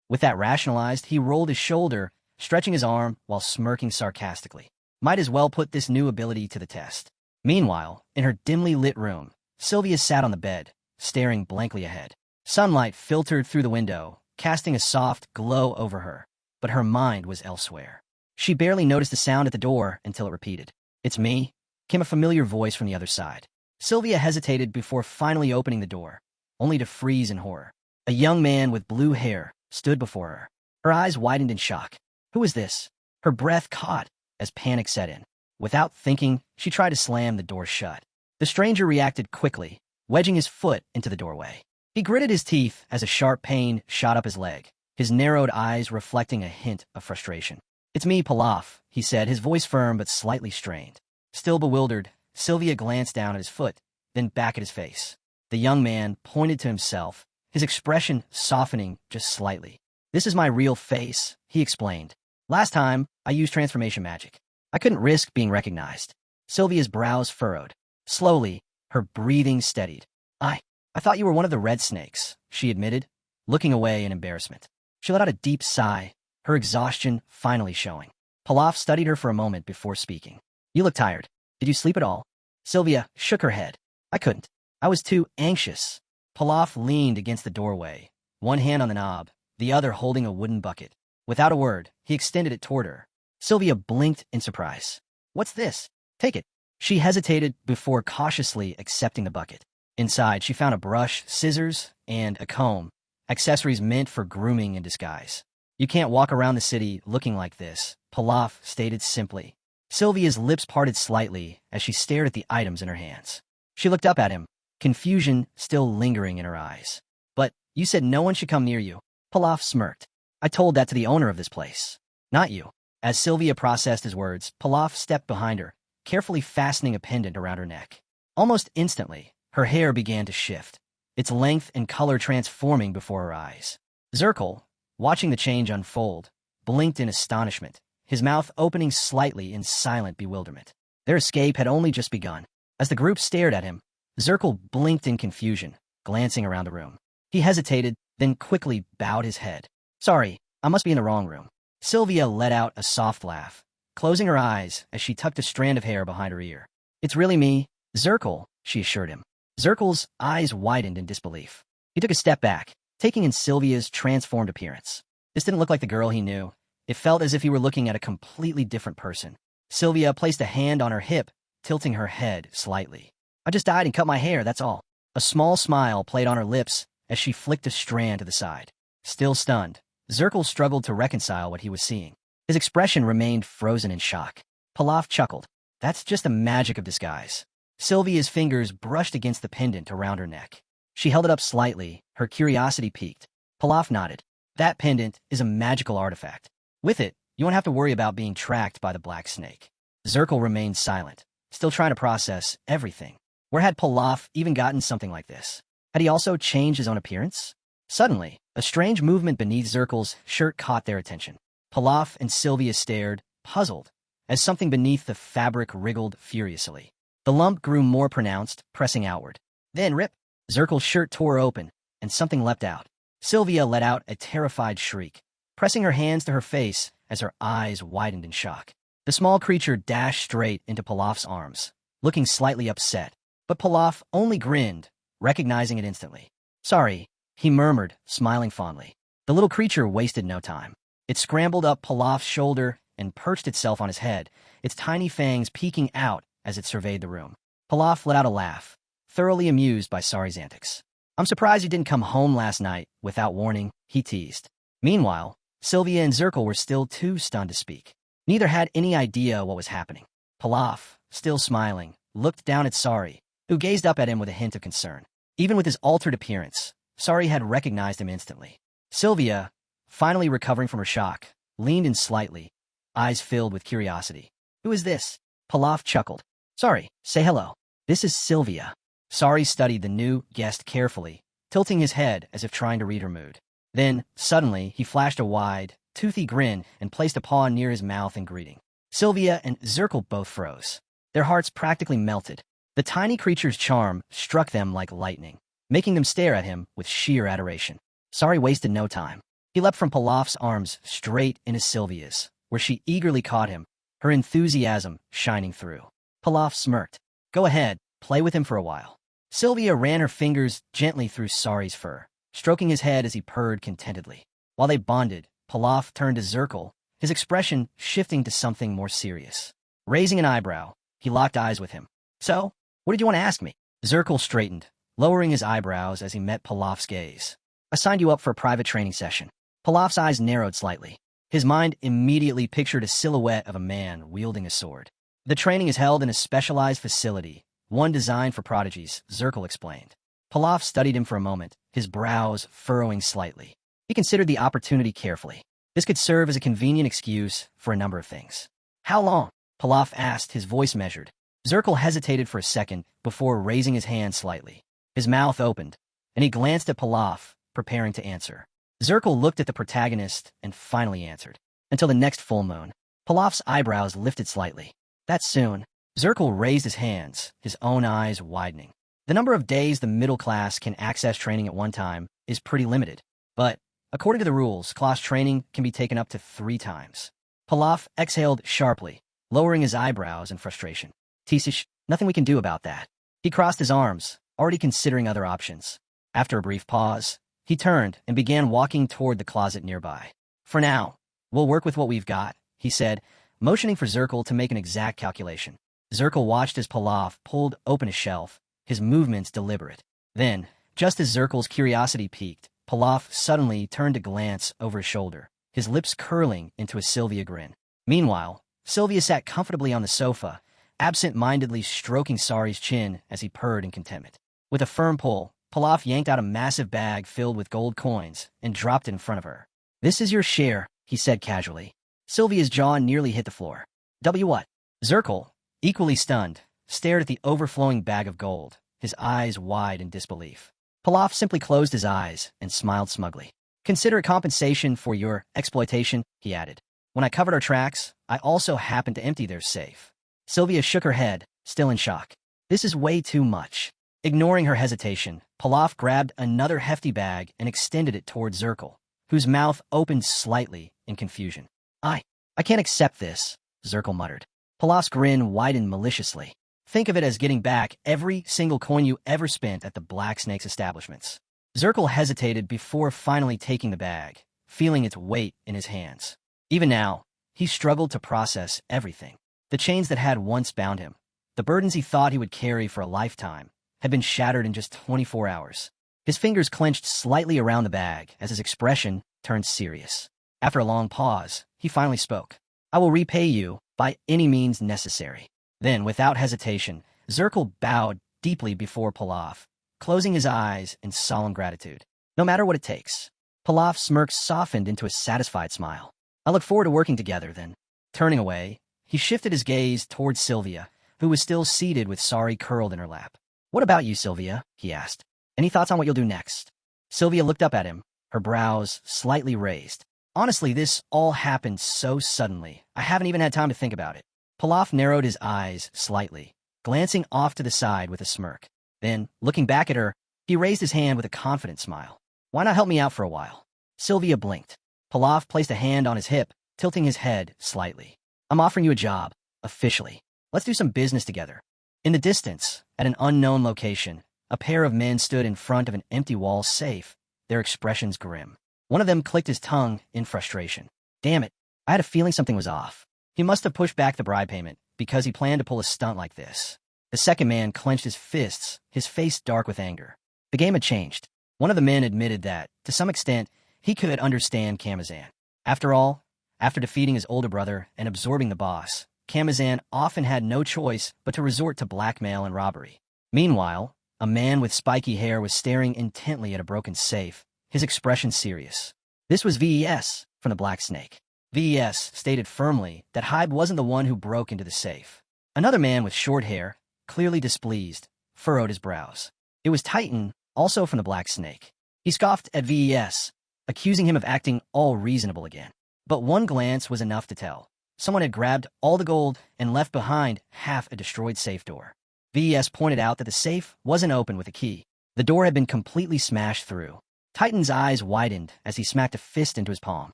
Speaker 1: With that rationalized, he rolled his shoulder, stretching his arm while smirking sarcastically. Might as well put this new ability to the test. Meanwhile, in her dimly lit room, Sylvia sat on the bed, staring blankly ahead. Sunlight filtered through the window, casting a soft glow over her, but her mind was elsewhere. She barely noticed the sound at the door until it repeated. "It's me," came a familiar voice from the other side. Sylvia hesitated before finally opening the door, only to freeze in horror. A young man with blue hair stood before her. Her eyes widened in shock. Who is this? Her breath caught as panic set in. Without thinking, she tried to slam the door shut. The stranger reacted quickly, wedging his foot into the doorway. He gritted his teeth as a sharp pain shot up his leg, his narrowed eyes reflecting a hint of frustration. "It's me, Pilaf," he said, his voice firm but slightly strained. Still bewildered, Sylvia glanced down at his foot, then back at his face. The young man pointed to himself, his expression softening just slightly. "This is my real face," he explained. "Last time, I used transformation magic. I couldn't risk being recognized." Sylvia's brows furrowed. Slowly, her breathing steadied. I thought you were one of the red snakes," she admitted, looking away in embarrassment. She let out a deep sigh, her exhaustion finally showing. Pilaf studied her for a moment before speaking. "You look tired. Did you sleep at all?" Sylvia shook her head. "I couldn't. I was too anxious." Pilaf leaned against the doorway, one hand on the knob, the other holding a wooden bucket. Without a word, he extended it toward her. Sylvia blinked in surprise. "What's this?" "Take it." She hesitated before cautiously accepting the bucket. Inside, she found a brush, scissors, and a comb, accessories meant for grooming in disguise. "You can't walk around the city looking like this," Pilaf stated simply. Sylvia's lips parted slightly as she stared at the items in her hands. She looked up at him, confusion still lingering in her eyes. "But you said no one should come near you." Pilaf smirked. "I told that to the owner of this place, not you." As Sylvia processed his words, Pilaf stepped behind her, carefully fastening a pendant around her neck. Almost instantly, her hair began to shift, its length and color transforming before her eyes. Zirkle, watching the change unfold, blinked in astonishment, his mouth opening slightly in silent bewilderment. Their escape had only just begun. As the group stared at him, Zirkle blinked in confusion, glancing around the room. He hesitated, then quickly bowed his head. "Sorry, I must be in the wrong room." Sylvia let out a soft laugh, closing her eyes as she tucked a strand of hair behind her ear. "It's really me, Zirkle," she assured him. Zirkle's eyes widened in disbelief. He took a step back, taking in Sylvia's transformed appearance. This didn't look like the girl he knew. It felt as if he were looking at a completely different person. Sylvia placed a hand on her hip, tilting her head slightly. "I just died and cut my hair, that's all." A small smile played on her lips as she flicked a strand to the side. Still stunned, Zirkle struggled to reconcile what he was seeing. His expression remained frozen in shock. Pilaf chuckled. "That's just the magic of disguise." Sylvia's fingers brushed against the pendant around her neck. She held it up slightly, her curiosity piqued. Pilaf nodded. "That pendant is a magical artifact. With it, you won't have to worry about being tracked by the black snake." Zirkle remained silent, still trying to process everything. Where had Pilaf even gotten something like this? Had he also changed his own appearance? Suddenly, a strange movement beneath Zirkle's shirt caught their attention. Pilaf and Sylvia stared, puzzled, as something beneath the fabric wriggled furiously. The lump grew more pronounced, pressing outward. Then rip! Zirkle's shirt tore open, and something leapt out. Sylvia let out a terrified shriek, pressing her hands to her face as her eyes widened in shock. The small creature dashed straight into Pilaf's arms, looking slightly upset, but Pilaf only grinned, recognizing it instantly. "Sorry," he murmured, smiling fondly. The little creature wasted no time. It scrambled up Pilaf's shoulder and perched itself on his head, its tiny fangs peeking out as it surveyed the room. Pilaf let out a laugh, thoroughly amused by Sari's antics. I'm surprised you didn't come home last night without warning, he teased. Meanwhile, Sylvia and Zirkle were still too stunned to speak. Neither had any idea what was happening. Pilaf, still smiling, looked down at Sari, who gazed up at him with a hint of concern. Even with his altered appearance, Sari had recognized him instantly. Sylvia, finally recovering from her shock, leaned in slightly, eyes filled with curiosity. Who is this? Pilaf chuckled. Sari, say hello. This is Sylvia. Sari studied the new guest carefully, tilting his head as if trying to read her mood. Then, suddenly, he flashed a wide, toothy grin and placed a paw near his mouth in greeting. Sylvia and Zirkle both froze. Their hearts practically melted. The tiny creature's charm struck them like lightning, making them stare at him with sheer adoration. Sari wasted no time. He leapt from Pilaf's arms straight into Sylvia's, where she eagerly caught him, her enthusiasm shining through. Pilaf smirked. Go ahead, play with him for a while. Sylvia ran her fingers gently through Sari's fur, stroking his head as he purred contentedly. While they bonded, Pilaf turned to Zirkle, his expression shifting to something more serious. Raising an eyebrow, he locked eyes with him. So, what did you want to ask me? Zirkle straightened, lowering his eyebrows as he met Pilaf's gaze. I signed you up for a private training session. Pilaf's eyes narrowed slightly. His mind immediately pictured a silhouette of a man wielding a sword. The training is held in a specialized facility, one designed for prodigies, Zirkle explained. Pilaf studied him for a moment, his brows furrowing slightly. He considered the opportunity carefully. This could serve as a convenient excuse for a number of things. How long? Pilaf asked, his voice measured. Zirkle hesitated for a second before raising his hand slightly. His mouth opened, and he glanced at Pilaf, preparing to answer. Zirkle looked at the protagonist and finally answered. Until the next full moon. Pilaf's eyebrows lifted slightly. That's soon. Zirkle raised his hands, his own eyes widening. The number of days the middle class can access training at one time is pretty limited. But, according to the rules, class training can be taken up to 3 times. Pilaf exhaled sharply, lowering his eyebrows in frustration. Tisish, nothing we can do about that. He crossed his arms, already considering other options. After a brief pause, he turned and began walking toward the closet nearby. For now, we'll work with what we've got, he said, motioning for Zirkle to make an exact calculation. Zirkle watched as Pilaf pulled open a shelf, his movements deliberate. Then, just as Zirkle's curiosity peaked, Pilaf suddenly turned to glance over his shoulder, his lips curling into a Sylvia grin. Meanwhile, Sylvia sat comfortably on the sofa, absent-mindedly stroking Sari's chin as he purred in contentment. With a firm pull, Pilaf yanked out a massive bag filled with gold coins and dropped it in front of her. This is your share, he said casually. Sylvia's jaw nearly hit the floor. What? Zirkle, equally stunned, stared at the overflowing bag of gold, his eyes wide in disbelief. Pilaf simply closed his eyes and smiled smugly. Consider it compensation for your exploitation, he added. When I covered our tracks, I also happened to empty their safe. Sylvia shook her head, still in shock. This is way too much. Ignoring her hesitation, Pilaf grabbed another hefty bag and extended it toward Zirkle, whose mouth opened slightly in confusion. I can't accept this, Zirkle muttered. Pilaf's grin widened maliciously. Think of it as getting back every single coin you ever spent at the Black Snake's establishments. Zirkle hesitated before finally taking the bag, feeling its weight in his hands. Even now, he struggled to process everything. The chains that had once bound him, the burdens he thought he would carry for a lifetime, had been shattered in just 24 hours. His fingers clenched slightly around the bag as his expression turned serious. After a long pause, he finally spoke. I will repay you by any means necessary. Then, without hesitation, Zirkle bowed deeply before Pilaf, closing his eyes in solemn gratitude. No matter what it takes. Pilaf's smirk softened into a satisfied smile. I look forward to working together, then. Turning away, he shifted his gaze towards Sylvia, who was still seated with Sari curled in her lap. What about you, Sylvia? He asked. Any thoughts on what you'll do next? Sylvia looked up at him, her brows slightly raised. Honestly, this all happened so suddenly, I haven't even had time to think about it. Pilaf narrowed his eyes slightly, glancing off to the side with a smirk. Then, looking back at her, he raised his hand with a confident smile. Why not help me out for a while? Sylvia blinked. Pilaf placed a hand on his hip, tilting his head slightly. I'm offering you a job, officially. Let's do some business together. In the distance, at an unknown location, a pair of men stood in front of an empty wall safe, their expressions grim. One of them clicked his tongue in frustration. Damn it, I had a feeling something was off. He must have pushed back the bribe payment, because he planned to pull a stunt like this. The second man clenched his fists, his face dark with anger. The game had changed. One of the men admitted that, to some extent, he could understand Kamazan. After all, after defeating his older brother and absorbing the boss, Kamazan often had no choice but to resort to blackmail and robbery. Meanwhile, a man with spiky hair was staring intently at a broken safe, his expression serious. This was VES from the Black Snake. VES stated firmly that Hybe wasn't the one who broke into the safe. Another man with short hair, clearly displeased, furrowed his brows. It was Titan, also from the Black Snake. He scoffed at VES, accusing him of acting all reasonable again. But one glance was enough to tell. Someone had grabbed all the gold and left behind half a destroyed safe door. VES pointed out that the safe wasn't open with a key. The door had been completely smashed through. Titan's eyes widened as he smacked a fist into his palm.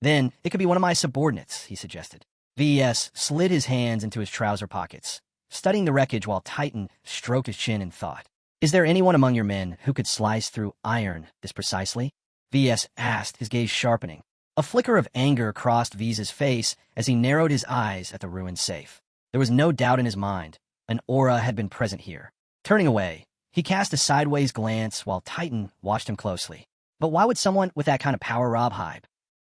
Speaker 1: Then, it could be one of my subordinates, he suggested. VES slid his hands into his trouser pockets, studying the wreckage while Titan stroked his chin in thought. Is there anyone among your men who could slice through iron this precisely? VES asked, his gaze sharpening. A flicker of anger crossed V's face as he narrowed his eyes at the ruined safe. There was no doubt in his mind. An aura had been present here. Turning away, he cast a sideways glance while Titan watched him closely. But why would someone with that kind of power rob Hybe?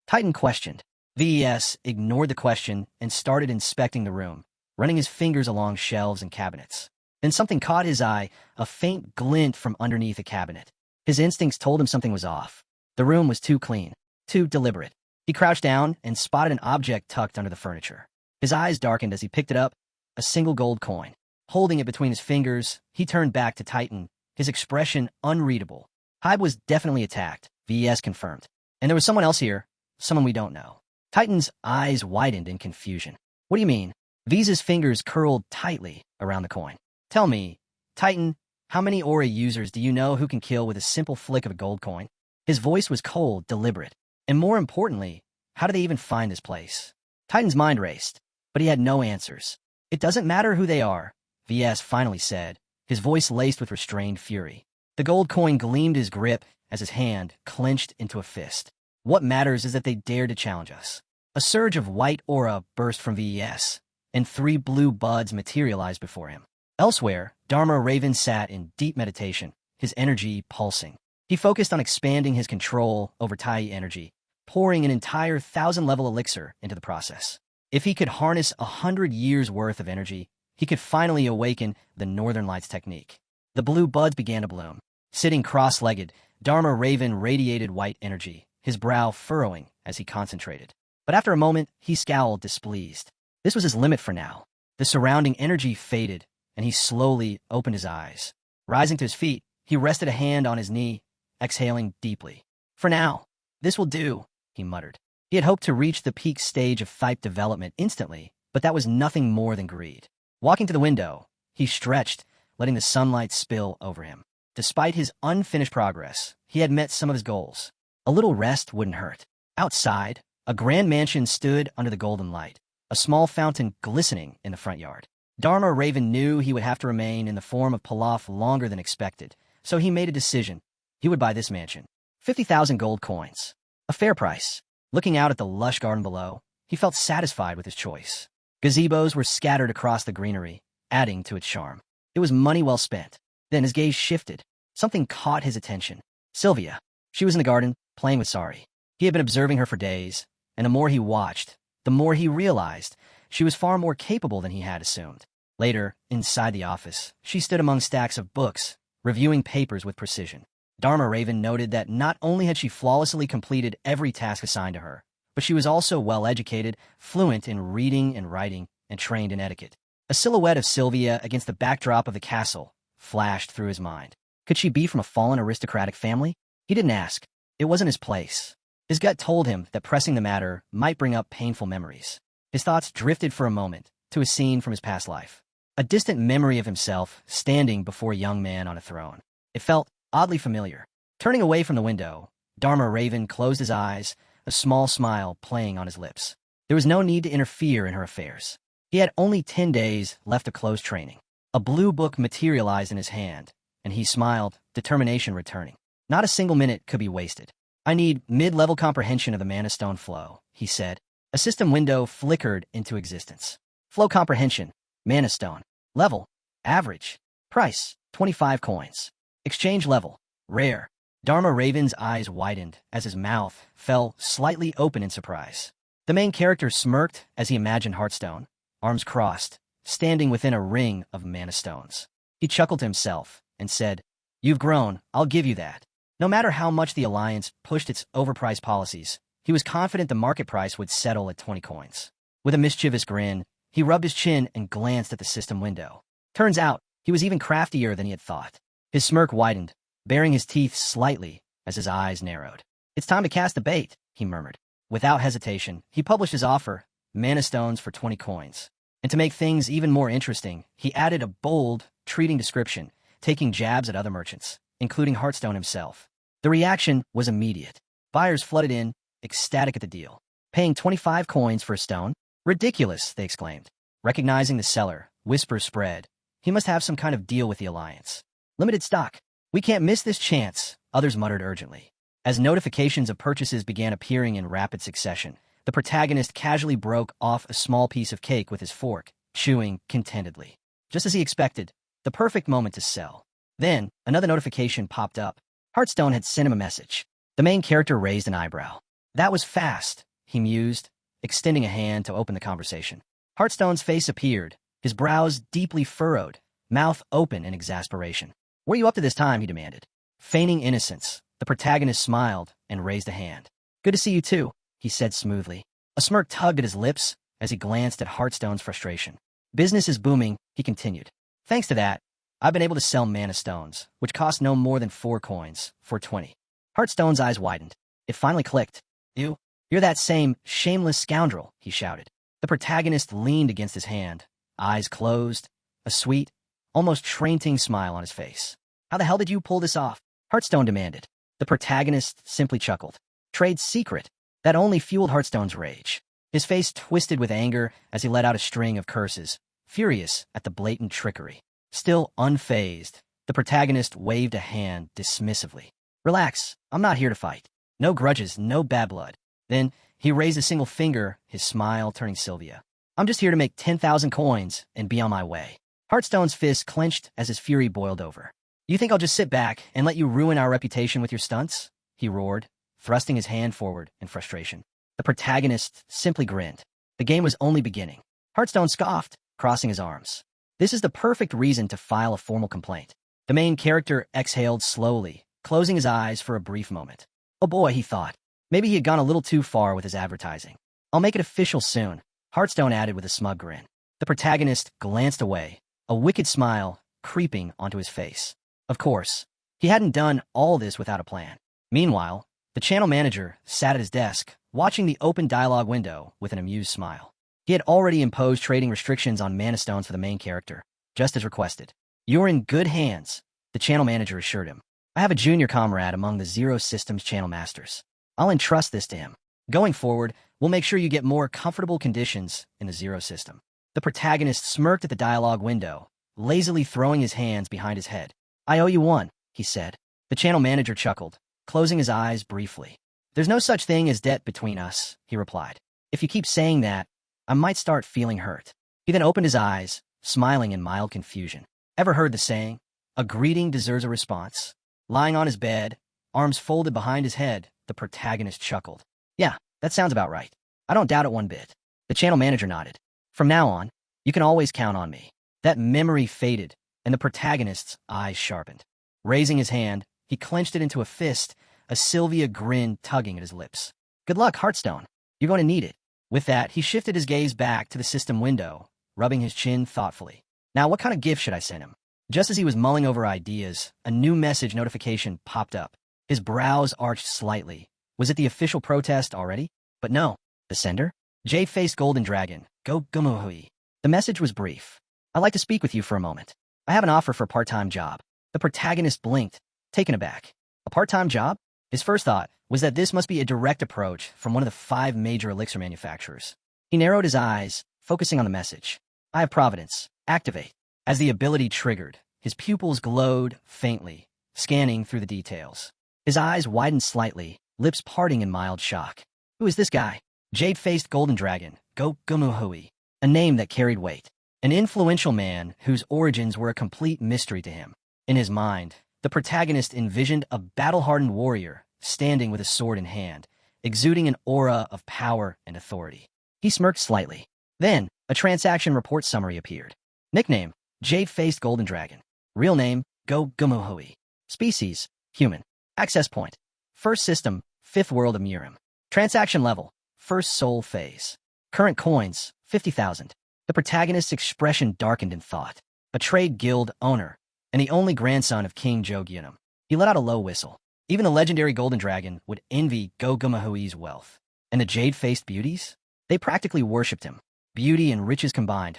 Speaker 1: Titan questioned. VES ignored the question and started inspecting the room, running his fingers along shelves and cabinets. Then something caught his eye, a faint glint from underneath a cabinet. His instincts told him something was off. The room was too clean, too deliberate. He crouched down and spotted an object tucked under the furniture. His eyes darkened as he picked it up, a single gold coin. Holding it between his fingers, he turned back to Titan, his expression unreadable. Hybe was definitely attacked, VES confirmed. And there was someone else here, someone we don't know. Titan's eyes widened in confusion. What do you mean? V's fingers curled tightly around the coin. Tell me, Titan, how many aura users do you know who can kill with a simple flick of a gold coin? His voice was cold, deliberate. And more importantly, how do they even find this place? Titan's mind raced, but he had no answers. It doesn't matter who they are, VS finally said, his voice laced with restrained fury. The gold coin gleamed his grip as his hand clenched into a fist. What matters is that they dared to challenge us. A surge of white aura burst from VES, and 3 blue buds materialized before him. Elsewhere, Dharma Raven sat in deep meditation, his energy pulsing. He focused on expanding his control over Tai energy, pouring an entire 1,000-level elixir into the process. If he could harness 100 years' worth of energy, he could finally awaken the Northern Lights technique. The blue buds began to bloom. Sitting cross-legged, Dharma Raven radiated white energy, his brow furrowing as he concentrated. But after a moment, he scowled, displeased. This was his limit for now. The surrounding energy faded, and he slowly opened his eyes. Rising to his feet, he rested a hand on his knee, exhaling deeply. For now, this will do, he muttered. He had hoped to reach the peak stage of Thipe development instantly, but that was nothing more than greed. Walking to the window, he stretched, letting the sunlight spill over him. Despite his unfinished progress, he had met some of his goals. A little rest wouldn't hurt. Outside, a grand mansion stood under the golden light, a small fountain glistening in the front yard. Dharma Raven knew he would have to remain in the form of Pilaf longer than expected, so he made a decision. He would buy this mansion. 50,000 gold coins. A fair price. Looking out at the lush garden below, he felt satisfied with his choice. Gazebos were scattered across the greenery, adding to its charm. It was money well spent. Then his gaze shifted. Something caught his attention. Sylvia. She was in the garden, playing with Sari. He had been observing her for days, and the more he watched, the more he realized she was far more capable than he had assumed. Later, inside the office, she stood among stacks of books, reviewing papers with precision. Dharma Raven noted that not only had she flawlessly completed every task assigned to her, but she was also well-educated, fluent in reading and writing, and trained in etiquette. A silhouette of Sylvia against the backdrop of the castle flashed through his mind. Could she be from a fallen aristocratic family? He didn't ask. It wasn't his place. His gut told him that pressing the matter might bring up painful memories. His thoughts drifted for a moment to a scene from his past life. A distant memory of himself standing before a young man on a throne. It felt oddly familiar. Turning away from the window, Dharma Raven closed his eyes, a small smile playing on his lips. There was no need to interfere in her affairs. He had only 10 days left of close training. A blue book materialized in his hand, and he smiled, determination returning. Not a single minute could be wasted. I need mid-level comprehension of the Mana Stone flow, he said. A system window flickered into existence. Flow comprehension, Mana Stone. Level, average. Price, 25 coins. Exchange level, Rare. Dharma Raven's eyes widened as his mouth fell slightly open in surprise. The main character smirked as he imagined Hearthstone, arms crossed, standing within a ring of mana stones. He chuckled to himself and said, "You've grown, I'll give you that." No matter how much the Alliance pushed its overpriced policies, he was confident the market price would settle at 20 coins. With a mischievous grin, he rubbed his chin and glanced at the system window. Turns out, he was even craftier than he had thought. His smirk widened, baring his teeth slightly as his eyes narrowed. "It's time to cast the bait," he murmured. Without hesitation, he published his offer, mana stones for 20 coins. And to make things even more interesting, he added a bold, treating description, taking jabs at other merchants, including Hearthstone himself. The reaction was immediate. Buyers flooded in, ecstatic at the deal. "Paying 25 coins for a stone? Ridiculous," they exclaimed. Recognizing the seller, whispers spread. "He must have some kind of deal with the Alliance. Limited stock. We can't miss this chance," others muttered urgently. As notifications of purchases began appearing in rapid succession, the protagonist casually broke off a small piece of cake with his fork, chewing contentedly. Just as he expected, the perfect moment to sell. Then, another notification popped up. Hearthstone had sent him a message. The main character raised an eyebrow. "That was fast," he mused, extending a hand to open the conversation. Hearthstone's face appeared, his brows deeply furrowed, mouth open in exasperation. "What are you up to this time?" he demanded. Feigning innocence, the protagonist smiled and raised a hand. "Good to see you too," he said smoothly. A smirk tugged at his lips as he glanced at Hearthstone's frustration. "Business is booming," he continued. "Thanks to that, I've been able to sell mana stones, which cost no more than 4 coins, for 20. Hearthstone's eyes widened. It finally clicked. "You're that same shameless scoundrel," he shouted. The protagonist leaned against his hand, eyes closed, a sweet, almost trainting smile on his face. "How the hell did you pull this off?" Hearthstone demanded. The protagonist simply chuckled. "Trade secret." That only fueled Hearthstone's rage. His face twisted with anger as he let out a string of curses, furious at the blatant trickery. Still unfazed, the protagonist waved a hand dismissively. "Relax, I'm not here to fight. No grudges, no bad blood." Then he raised a single finger, his smile turning Sylvia. "I'm just here to make 10,000 coins and be on my way." Hearthstone's fist clenched as his fury boiled over. "You think I'll just sit back and let you ruin our reputation with your stunts?" he roared, thrusting his hand forward in frustration. The protagonist simply grinned. The game was only beginning. Hearthstone scoffed, crossing his arms. "This is the perfect reason to file a formal complaint." The main character exhaled slowly, closing his eyes for a brief moment. Oh boy, he thought. Maybe he had gone a little too far with his advertising. "I'll make it official soon," Hearthstone added with a smug grin. The protagonist glanced away, a wicked smile creeping onto his face. Of course, he hadn't done all this without a plan. Meanwhile, the channel manager sat at his desk, watching the open dialogue window with an amused smile. He had already imposed trading restrictions on mana stones for the main character, just as requested. "You're in good hands," the channel manager assured him. "I have a junior comrade among the Zero Systems channel masters. I'll entrust this to him. Going forward, we'll make sure you get more comfortable conditions in the Zero System." The protagonist smirked at the dialogue window, lazily throwing his hands behind his head. "I owe you one," he said. The channel manager chuckled, closing his eyes briefly. "There's no such thing as debt between us," he replied. "If you keep saying that, I might start feeling hurt." He then opened his eyes, smiling in mild confusion. Ever heard the saying, "A greeting deserves a response"? Lying on his bed, arms folded behind his head, the protagonist chuckled. "Yeah, that sounds about right. I don't doubt it one bit." The channel manager nodded. "From now on, you can always count on me." That memory faded, and the protagonist's eyes sharpened. Raising his hand, he clenched it into a fist, a Sylvia grin tugging at his lips. "Good luck, Hearthstone. You're going to need it." With that, he shifted his gaze back to the system window, rubbing his chin thoughtfully. "Now, what kind of gift should I send him?" Just as he was mulling over ideas, a new message notification popped up. His brows arched slightly. Was it the official protest already? But no. The sender? Jade-faced golden dragon. Go Gumuhui. The message was brief. "I'd like to speak with you for a moment. I have an offer for a part-time job." The protagonist blinked, taken aback. A part-time job? His first thought was that this must be a direct approach from one of the 5 major elixir manufacturers. He narrowed his eyes, focusing on the message. "I have Providence. Activate." As the ability triggered, his pupils glowed faintly, scanning through the details. His eyes widened slightly, lips parting in mild shock. Who is this guy? Jade-faced golden dragon, Go Gumuhui, a name that carried weight. An influential man whose origins were a complete mystery to him. In his mind, The protagonist envisioned a battle-hardened warrior standing with a sword in hand, exuding an aura of power and authority. He smirked slightly. Then, a transaction report summary appeared. Nickname, Jade-Faced Golden Dragon. Real name, Go-Gumuhui. Species, human. Access point, first system, 5th world of Murim. Transaction level, first soul phase. Current coins, 50,000. The protagonist's expression darkened in thought. A trade guild owner, and the only grandson of King Jogyunum. He let out a low whistle. Even the legendary Golden Dragon would envy Go-Gumuhui's wealth. And the jade-faced beauties? They practically worshipped him. Beauty and riches combined.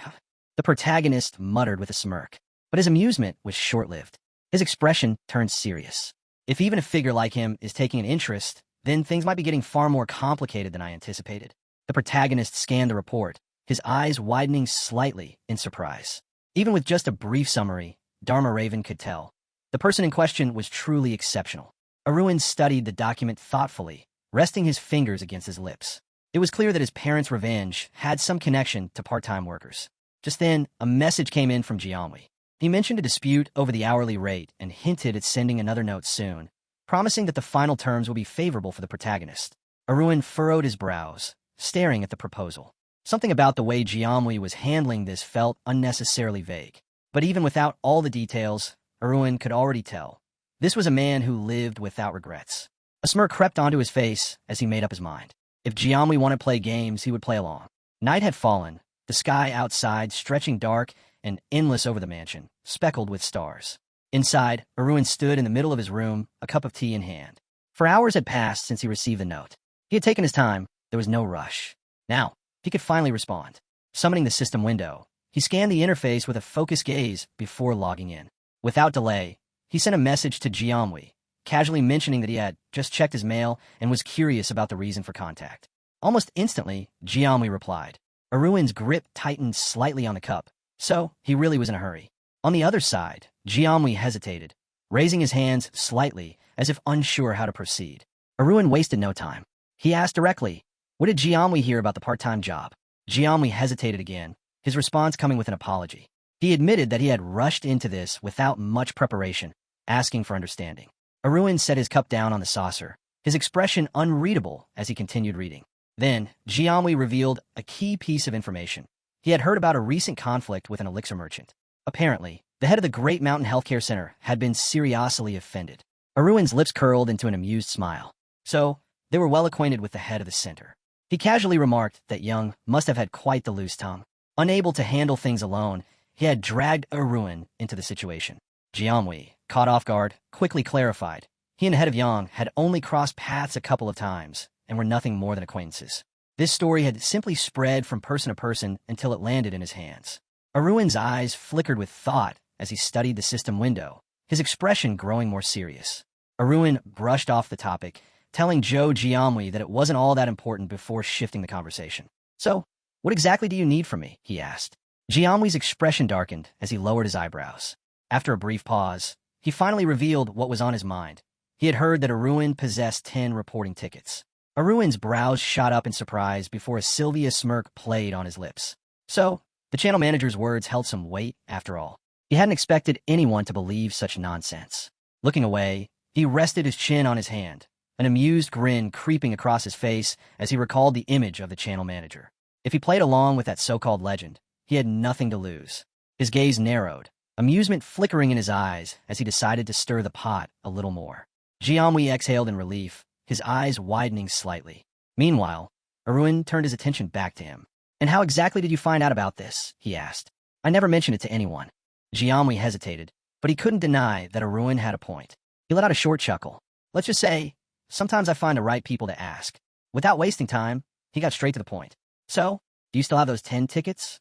Speaker 1: The protagonist muttered with a smirk. But his amusement was short-lived. His expression turned serious. If even a figure like him is taking an interest, then things might be getting far more complicated than I anticipated. The protagonist scanned the report, his eyes widening slightly in surprise. Even with just a brief summary, Dharma Raven could tell. The person in question was truly exceptional. Aruin studied the document thoughtfully, resting his fingers against his lips. It was clear that his parents' revenge had some connection to part-time workers. Just then, a message came in from Jianwei. He mentioned a dispute over the hourly rate and hinted at sending another note soon, promising that the final terms would be favorable for the protagonist. Aruin furrowed his brows, staring at the proposal. Something about the way Jianwei was handling this felt unnecessarily vague. But even without all the details, Aruin could already tell. This was a man who lived without regrets. A smirk crept onto his face as he made up his mind. If Jianwei wanted to play games, he would play along. Night had fallen, the sky outside stretching dark and endless over the mansion, speckled with stars. Inside, Aruin stood in the middle of his room, a cup of tea in hand. For hours had passed since he received the note. He had taken his time, there was no rush. Now, he could finally respond. Summoning the system window, he scanned the interface with a focused gaze before logging in. Without delay, he sent a message to Jianwei, casually mentioning that he had just checked his mail and was curious about the reason for contact. Almost instantly, Jianwei replied. Aruin's grip tightened slightly on the cup, so he really was in a hurry. On the other side, Jianwei hesitated, raising his hands slightly as if unsure how to proceed. Aruin wasted no time. He asked directly, what did Jianwei hear about the part-time job? Jianwei hesitated again, his response coming with an apology. He admitted that he had rushed into this without much preparation, asking for understanding. Aruin set his cup down on the saucer, his expression unreadable as he continued reading. Then, Jianwei revealed a key piece of information. He had heard about a recent conflict with an elixir merchant. Apparently, the head of the Great Mountain Healthcare Center had been seriously offended. Aruin's lips curled into an amused smile. So, they were well acquainted with the head of the center. He casually remarked that Young must have had quite the loose tongue. Unable to handle things alone, he had dragged Aruin into the situation. Jianwei, caught off guard, quickly clarified. He and the head of Yang had only crossed paths a couple of times and were nothing more than acquaintances. This story had simply spread from person to person until it landed in his hands. Aruin's eyes flickered with thought as he studied the system window, his expression growing more serious. Aruin brushed off the topic, telling Zhou Jianwei that it wasn't all that important before shifting the conversation. So, what exactly do you need from me? He asked. Jianwei's expression darkened as he lowered his eyebrows. After a brief pause, he finally revealed what was on his mind. He had heard that Aruin possessed 10 reporting tickets. Aruin's brows shot up in surprise before a Sylvia smirk played on his lips. So, the channel manager's words held some weight after all. He hadn't expected anyone to believe such nonsense. Looking away, he rested his chin on his hand, an amused grin creeping across his face as he recalled the image of the channel manager. If he played along with that so-called legend, he had nothing to lose. His gaze narrowed, amusement flickering in his eyes as he decided to stir the pot a little more. Jianwei exhaled in relief, his eyes widening slightly. Meanwhile, Aruin turned his attention back to him. And how exactly did you find out about this? He asked. I never mentioned it to anyone. Jianwei hesitated, but he couldn't deny that Aruin had a point. He let out a short chuckle. Let's just say, sometimes I find the right people to ask. Without wasting time, he got straight to the point. So, do you still have those 10 tickets?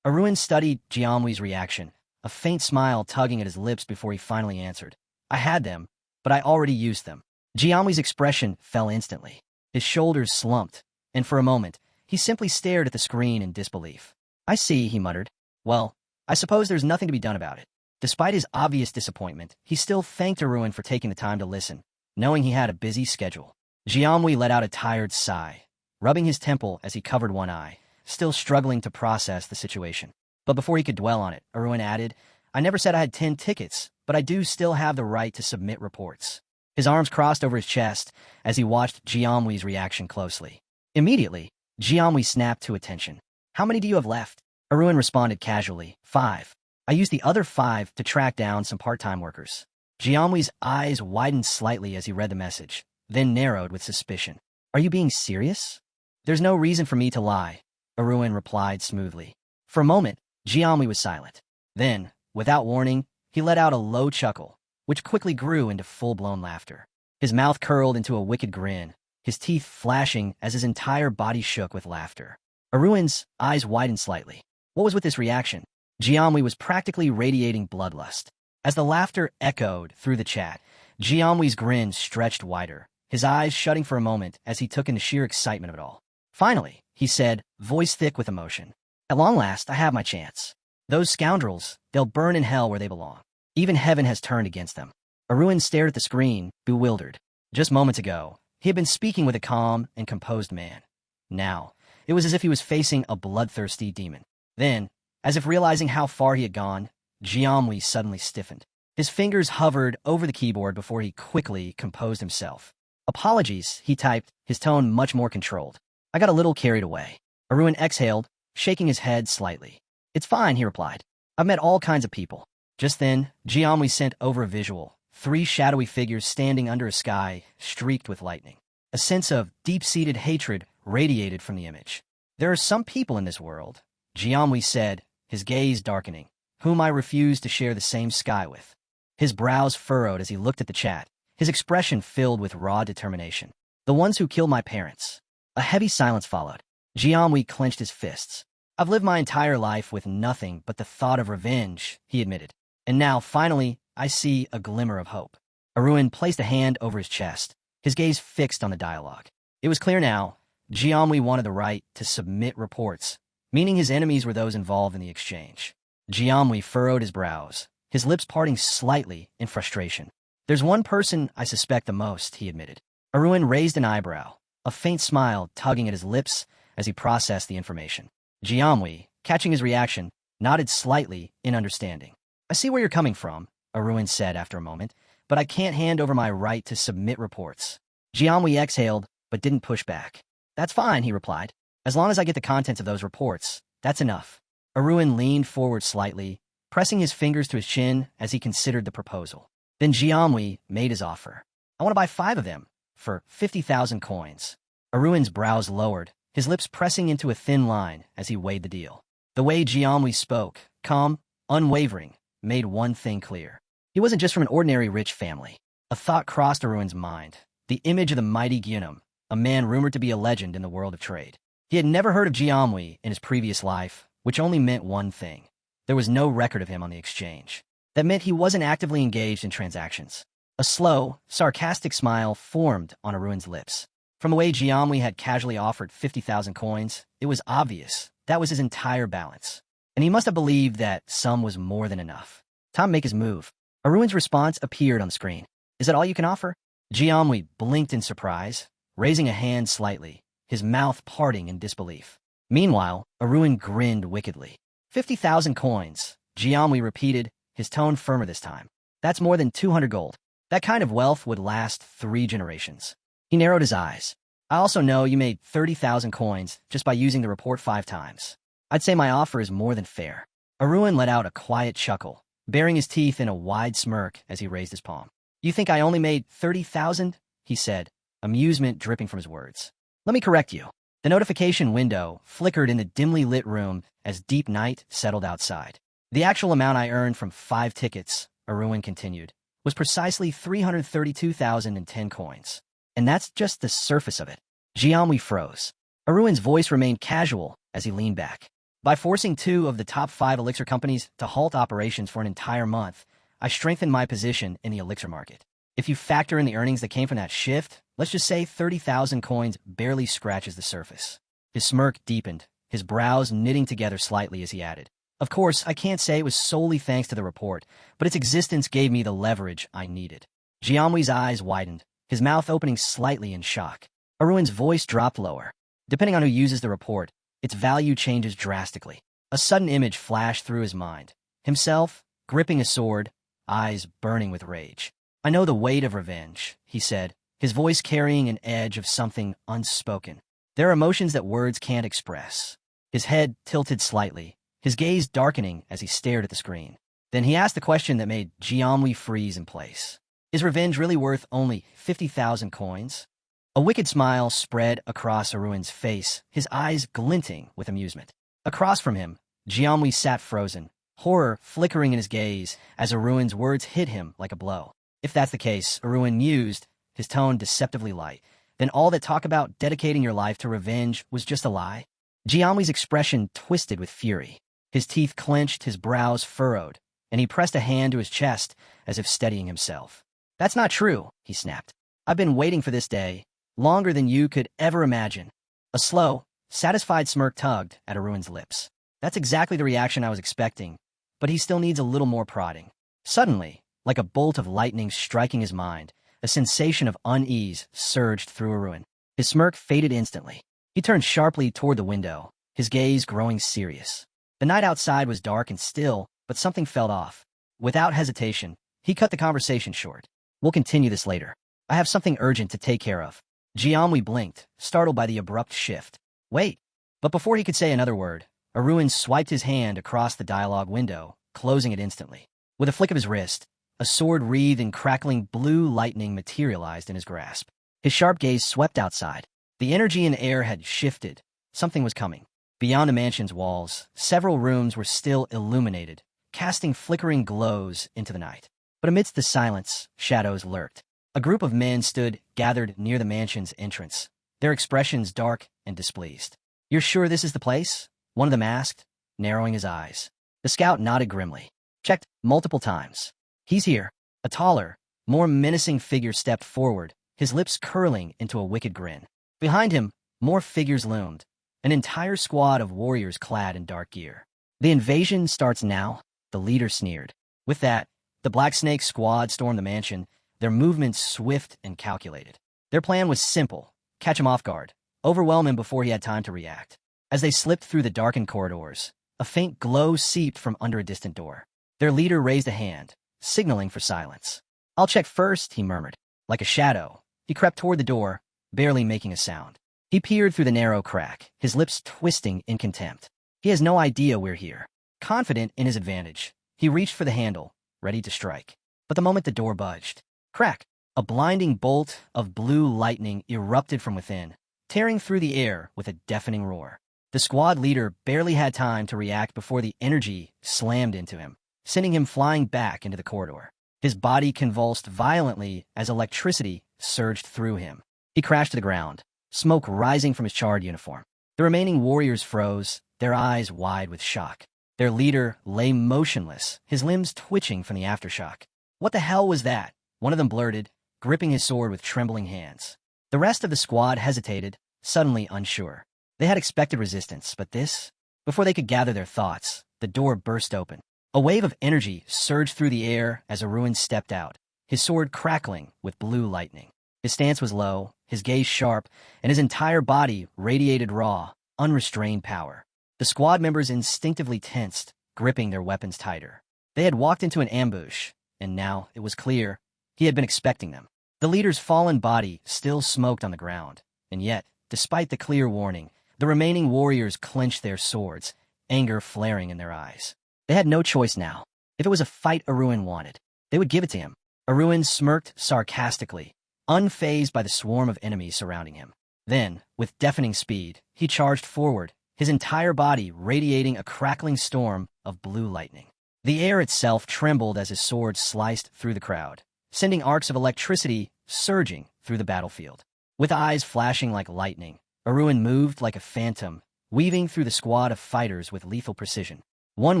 Speaker 1: Aruin studied Jianwei's reaction, a faint smile tugging at his lips before he finally answered. I had them, but I already used them. Jianwei's expression fell instantly. His shoulders slumped, and for a moment, he simply stared at the screen in disbelief. I see, he muttered. Well, I suppose there's nothing to be done about it. Despite his obvious disappointment, he still thanked Aruin for taking the time to listen, knowing he had a busy schedule. Jianwei let out a tired sigh, rubbing his temple as he covered one eye, still struggling to process the situation. But before he could dwell on it, Aruin added, I never said I had 10 tickets, but I do still have the right to submit reports. His arms crossed over his chest as he watched Jianwei's reaction closely. Immediately, Jianwei snapped to attention. How many do you have left? Aruin responded casually, 5. I used the other 5 to track down some part-time workers. Jianwei's eyes widened slightly as he read the message, then narrowed with suspicion. Are you being serious? There's no reason for me to lie, Aruin replied smoothly. For a moment, Jianwei was silent. Then, without warning, he let out a low chuckle, which quickly grew into full-blown laughter. His mouth curled into a wicked grin, his teeth flashing as his entire body shook with laughter. Aruin's eyes widened slightly. What was with this reaction? Jianwei was practically radiating bloodlust. As the laughter echoed through the chat, Jianwei's grin stretched wider, his eyes shutting for a moment as he took in the sheer excitement of it all. Finally, he said, voice thick with emotion. At long last, I have my chance. Those scoundrels, they'll burn in hell where they belong. Even heaven has turned against them. Aruin stared at the screen, bewildered. Just moments ago, he had been speaking with a calm and composed man. Now, it was as if he was facing a bloodthirsty demon. Then, as if realizing how far he had gone, Jianwei suddenly stiffened. His fingers hovered over the keyboard before he quickly composed himself. Apologies, he typed, his tone much more controlled. I got a little carried away. Aruin exhaled, shaking his head slightly. It's fine, he replied. I've met all kinds of people. Just then, Jianwei sent over a visual, 3 shadowy figures standing under a sky streaked with lightning. A sense of deep-seated hatred radiated from the image. There are some people in this world, Jianwei said, his gaze darkening, whom I refuse to share the same sky with. His brows furrowed as he looked at the chat, his expression filled with raw determination. The ones who killed my parents. A heavy silence followed. Jianwei clenched his fists. I've lived my entire life with nothing but the thought of revenge, he admitted. And now, finally, I see a glimmer of hope. Aruin placed a hand over his chest, his gaze fixed on the dialogue. It was clear now, Jianwei wanted the right to submit reports, meaning his enemies were those involved in the exchange. Jianwei furrowed his brows, his lips parting slightly in frustration. There's one person I suspect the most, he admitted. Aruin raised an eyebrow, a faint smile tugging at his lips as he processed the information. Jianwei, catching his reaction, nodded slightly in understanding. I see where you're coming from, Aruin said after a moment, but I can't hand over my right to submit reports. Jianwei exhaled, but didn't push back. That's fine, he replied. As long as I get the contents of those reports, that's enough. Aruin leaned forward slightly, pressing his fingers to his chin as he considered the proposal. Then Jianwei made his offer. I want to buy 5 of them, for 50,000 coins. Aruin's brows lowered, his lips pressing into a thin line as he weighed the deal. The way Jianwei spoke, calm, unwavering, made one thing clear. He wasn't just from an ordinary rich family. A thought crossed Aruin's mind, the image of the mighty Gyunum, a man rumored to be a legend in the world of trade. He had never heard of Jianwei in his previous life, which only meant one thing. There was no record of him on the exchange. That meant he wasn't actively engaged in transactions. A slow, sarcastic smile formed on Aruin's lips. From the way Jianwei had casually offered 50,000 coins, it was obvious that was his entire balance. And he must have believed that sum was more than enough. Time to make his move. Aruin's response appeared on the screen. Is that all you can offer? Jianwei blinked in surprise, raising a hand slightly, his mouth parting in disbelief. Meanwhile, Aruin grinned wickedly. 50,000 coins, Jianwei repeated, his tone firmer this time. That's more than 200 gold. That kind of wealth would last 3 generations. He narrowed his eyes. I also know you made 30,000 coins just by using the report 5 times. I'd say my offer is more than fair. Aruin let out a quiet chuckle, baring his teeth in a wide smirk as he raised his palm. You think I only made 30,000? He said, amusement dripping from his words. Let me correct you. The notification window flickered in the dimly lit room as deep night settled outside. The actual amount I earned from 5 tickets, Aruin continued, was precisely 332,010 coins. And that's just the surface of it. Jianwei froze. Aruin's voice remained casual as he leaned back. By forcing 2 of the top 5 elixir companies to halt operations for an entire month, I strengthened my position in the elixir market. If you factor in the earnings that came from that shift, let's just say 30,000 coins barely scratches the surface. His smirk deepened, his brows knitting together slightly as he added. Of course, I can't say it was solely thanks to the report, but its existence gave me the leverage I needed. Jianwei's eyes widened, his mouth opening slightly in shock. Aruin's voice dropped lower. Depending on who uses the report, its value changes drastically. A sudden image flashed through his mind. Himself, gripping his sword, eyes burning with rage. "I know the weight of revenge," he said, his voice carrying an edge of something unspoken. There are emotions that words can't express. His head tilted slightly, his gaze darkening as he stared at the screen. Then he asked the question that made Jiamui freeze in place. "Is revenge really worth only 50,000 coins?" A wicked smile spread across Aruin's face, his eyes glinting with amusement. Across from him, Jiamui sat frozen, horror flickering in his gaze as Aruin's words hit him like a blow. If that's the case, Aruin mused, his tone deceptively light, then all that talk about dedicating your life to revenge was just a lie? Jiamui's expression twisted with fury. His teeth clenched, his brows furrowed, and he pressed a hand to his chest as if steadying himself. "That's not true," he snapped. "I've been waiting for this day, longer than you could ever imagine." A slow, satisfied smirk tugged at Aruin's lips. "That's exactly the reaction I was expecting, but he still needs a little more prodding." Suddenly, like a bolt of lightning striking his mind, a sensation of unease surged through Aruin. His smirk faded instantly. He turned sharply toward the window, his gaze growing serious. The night outside was dark and still, but something felt off. Without hesitation, he cut the conversation short. "We'll continue this later. I have something urgent to take care of." Jiamui blinked, startled by the abrupt shift. "Wait." But before he could say another word, Aruin swiped his hand across the dialogue window, closing it instantly. With a flick of his wrist, a sword wreathed in crackling blue lightning materialized in his grasp. His sharp gaze swept outside. The energy in the air had shifted. Something was coming. Beyond the mansion's walls, several rooms were still illuminated, casting flickering glows into the night. But amidst the silence, shadows lurked. A group of men stood gathered near the mansion's entrance, their expressions dark and displeased. "You're sure this is the place?" one of them asked, narrowing his eyes. The scout nodded grimly. "Checked multiple times. He's here." A taller, more menacing figure stepped forward, his lips curling into a wicked grin. Behind him, more figures loomed, an entire squad of warriors clad in dark gear. "The invasion starts now," the leader sneered. With that, the Black Snake squad stormed the mansion, their movements swift and calculated. Their plan was simple: catch him off guard, overwhelm him before he had time to react. As they slipped through the darkened corridors, a faint glow seeped from under a distant door. Their leader raised a hand, signaling for silence. "I'll check first," he murmured. Like a shadow, he crept toward the door, barely making a sound. He peered through the narrow crack, his lips twisting in contempt. He has no idea we're here. Confident in his advantage, he reached for the handle, ready to strike. But the moment the door budged, crack! A blinding bolt of blue lightning erupted from within, tearing through the air with a deafening roar. The squad leader barely had time to react before the energy slammed into him, sending him flying back into the corridor. His body convulsed violently as electricity surged through him. He crashed to the ground, smoke rising from his charred uniform. The remaining warriors froze, their eyes wide with shock. Their leader lay motionless, his limbs twitching from the aftershock. "What the hell was that?" one of them blurted, gripping his sword with trembling hands. The rest of the squad hesitated, suddenly unsure. They had expected resistance, but this? Before they could gather their thoughts, the door burst open. A wave of energy surged through the air as Aruin stepped out, his sword crackling with blue lightning. His stance was low, his gaze sharp, and his entire body radiated raw, unrestrained power. The squad members instinctively tensed, gripping their weapons tighter. They had walked into an ambush, and now, it was clear, he had been expecting them. The leader's fallen body still smoked on the ground, and yet, despite the clear warning, the remaining warriors clenched their swords, anger flaring in their eyes. They had no choice now. If it was a fight Aruin wanted, they would give it to him. Aruin smirked sarcastically, unfazed by the swarm of enemies surrounding him. Then, with deafening speed, he charged forward, his entire body radiating a crackling storm of blue lightning. The air itself trembled as his sword sliced through the crowd, sending arcs of electricity surging through the battlefield. With eyes flashing like lightning, Aruin moved like a phantom, weaving through the squad of fighters with lethal precision. One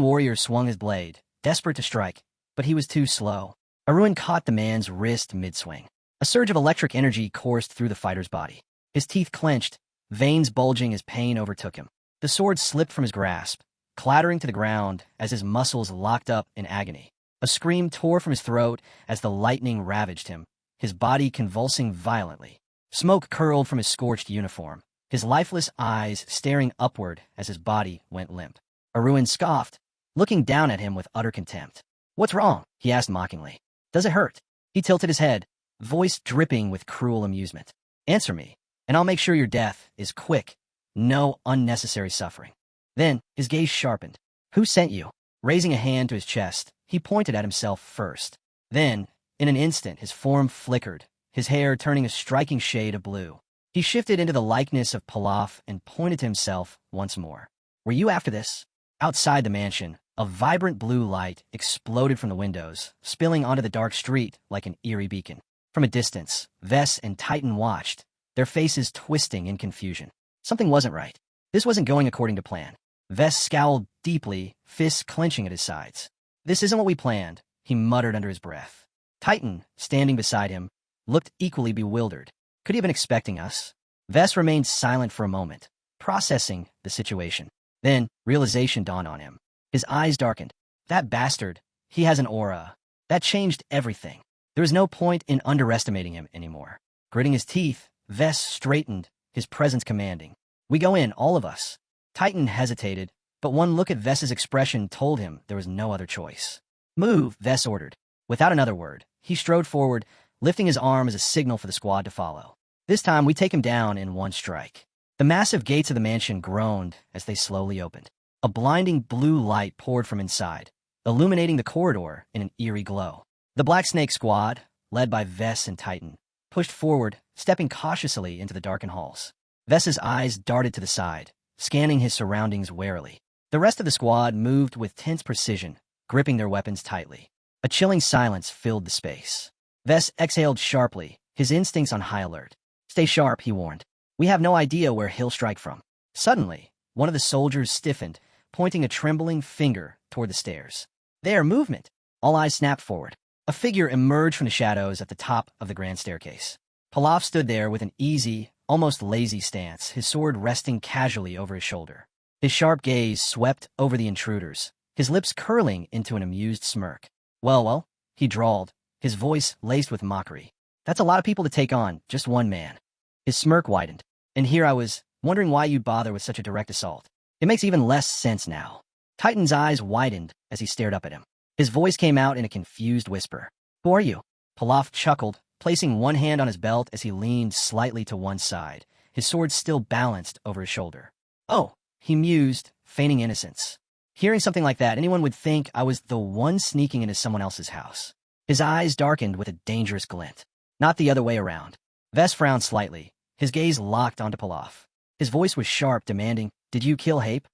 Speaker 1: warrior swung his blade, desperate to strike, but he was too slow. Aruin caught the man's wrist mid-swing. A surge of electric energy coursed through the fighter's body. His teeth clenched, veins bulging as pain overtook him. The sword slipped from his grasp, clattering to the ground as his muscles locked up in agony. A scream tore from his throat as the lightning ravaged him, his body convulsing violently. Smoke curled from his scorched uniform, his lifeless eyes staring upward as his body went limp. Aruin scoffed, looking down at him with utter contempt. "What's wrong?" he asked mockingly. "Does it hurt?" He tilted his head, voice dripping with cruel amusement. "Answer me, and I'll make sure your death is quick, no unnecessary suffering." Then his gaze sharpened. "Who sent you?" Raising a hand to his chest, he pointed at himself first. Then, in an instant, his form flickered, his hair turning a striking shade of blue. He shifted into the likeness of Pilaf and pointed to himself once more. "Were you after this?" Outside the mansion, a vibrant blue light exploded from the windows, spilling onto the dark street like an eerie beacon. From a distance, Vess and Titan watched, their faces twisting in confusion. Something wasn't right. This wasn't going according to plan. Vess scowled deeply, fists clenching at his sides. "This isn't what we planned," he muttered under his breath. Titan, standing beside him, looked equally bewildered. "Could he have been expecting us?" Vess remained silent for a moment, processing the situation. Then, realization dawned on him. His eyes darkened. That bastard, he has an aura. That changed everything. There was no point in underestimating him anymore. Gritting his teeth, Vess straightened, his presence commanding. "We go in, all of us." Titan hesitated, but one look at Vess's expression told him there was no other choice. "Move," Vess ordered. Without another word, he strode forward, lifting his arm as a signal for the squad to follow. "This time we take him down in one strike." The massive gates of the mansion groaned as they slowly opened. A blinding blue light poured from inside, illuminating the corridor in an eerie glow. The Black Snake squad, led by Vess and Titan, pushed forward, stepping cautiously into the darkened halls. Vess's eyes darted to the side, scanning his surroundings warily. The rest of the squad moved with tense precision, gripping their weapons tightly. A chilling silence filled the space. Vess exhaled sharply, his instincts on high alert. "Stay sharp," he warned. "We have no idea where he'll strike from." Suddenly, one of the soldiers stiffened, pointing a trembling finger toward the stairs. "There, movement!" All eyes snapped forward. A figure emerged from the shadows at the top of the grand staircase. Pilaf stood there with an easy, almost lazy stance, his sword resting casually over his shoulder. His sharp gaze swept over the intruders, his lips curling into an amused smirk. Well, he drawled, his voice laced with mockery. "That's a lot of people to take on, just one man." His smirk widened. "And here I was, wondering why you'd bother with such a direct assault. It makes even less sense now." Titan's eyes widened as he stared up at him. His voice came out in a confused whisper. "Who are you?" Pilaf chuckled, placing one hand on his belt as he leaned slightly to one side, his sword still balanced over his shoulder. "Oh," he mused, feigning innocence. "Hearing something like that, anyone would think I was the one sneaking into someone else's house." His eyes darkened with a dangerous glint. "Not the other way around." Vess frowned slightly, his gaze locked onto Pilaf. His voice was sharp, demanding, "Did you kill Hape?"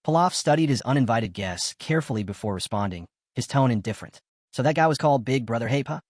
Speaker 1: Pilaf studied his uninvited guess carefully before responding, his tone indifferent. "So that guy was called Big Brother Hape, huh?"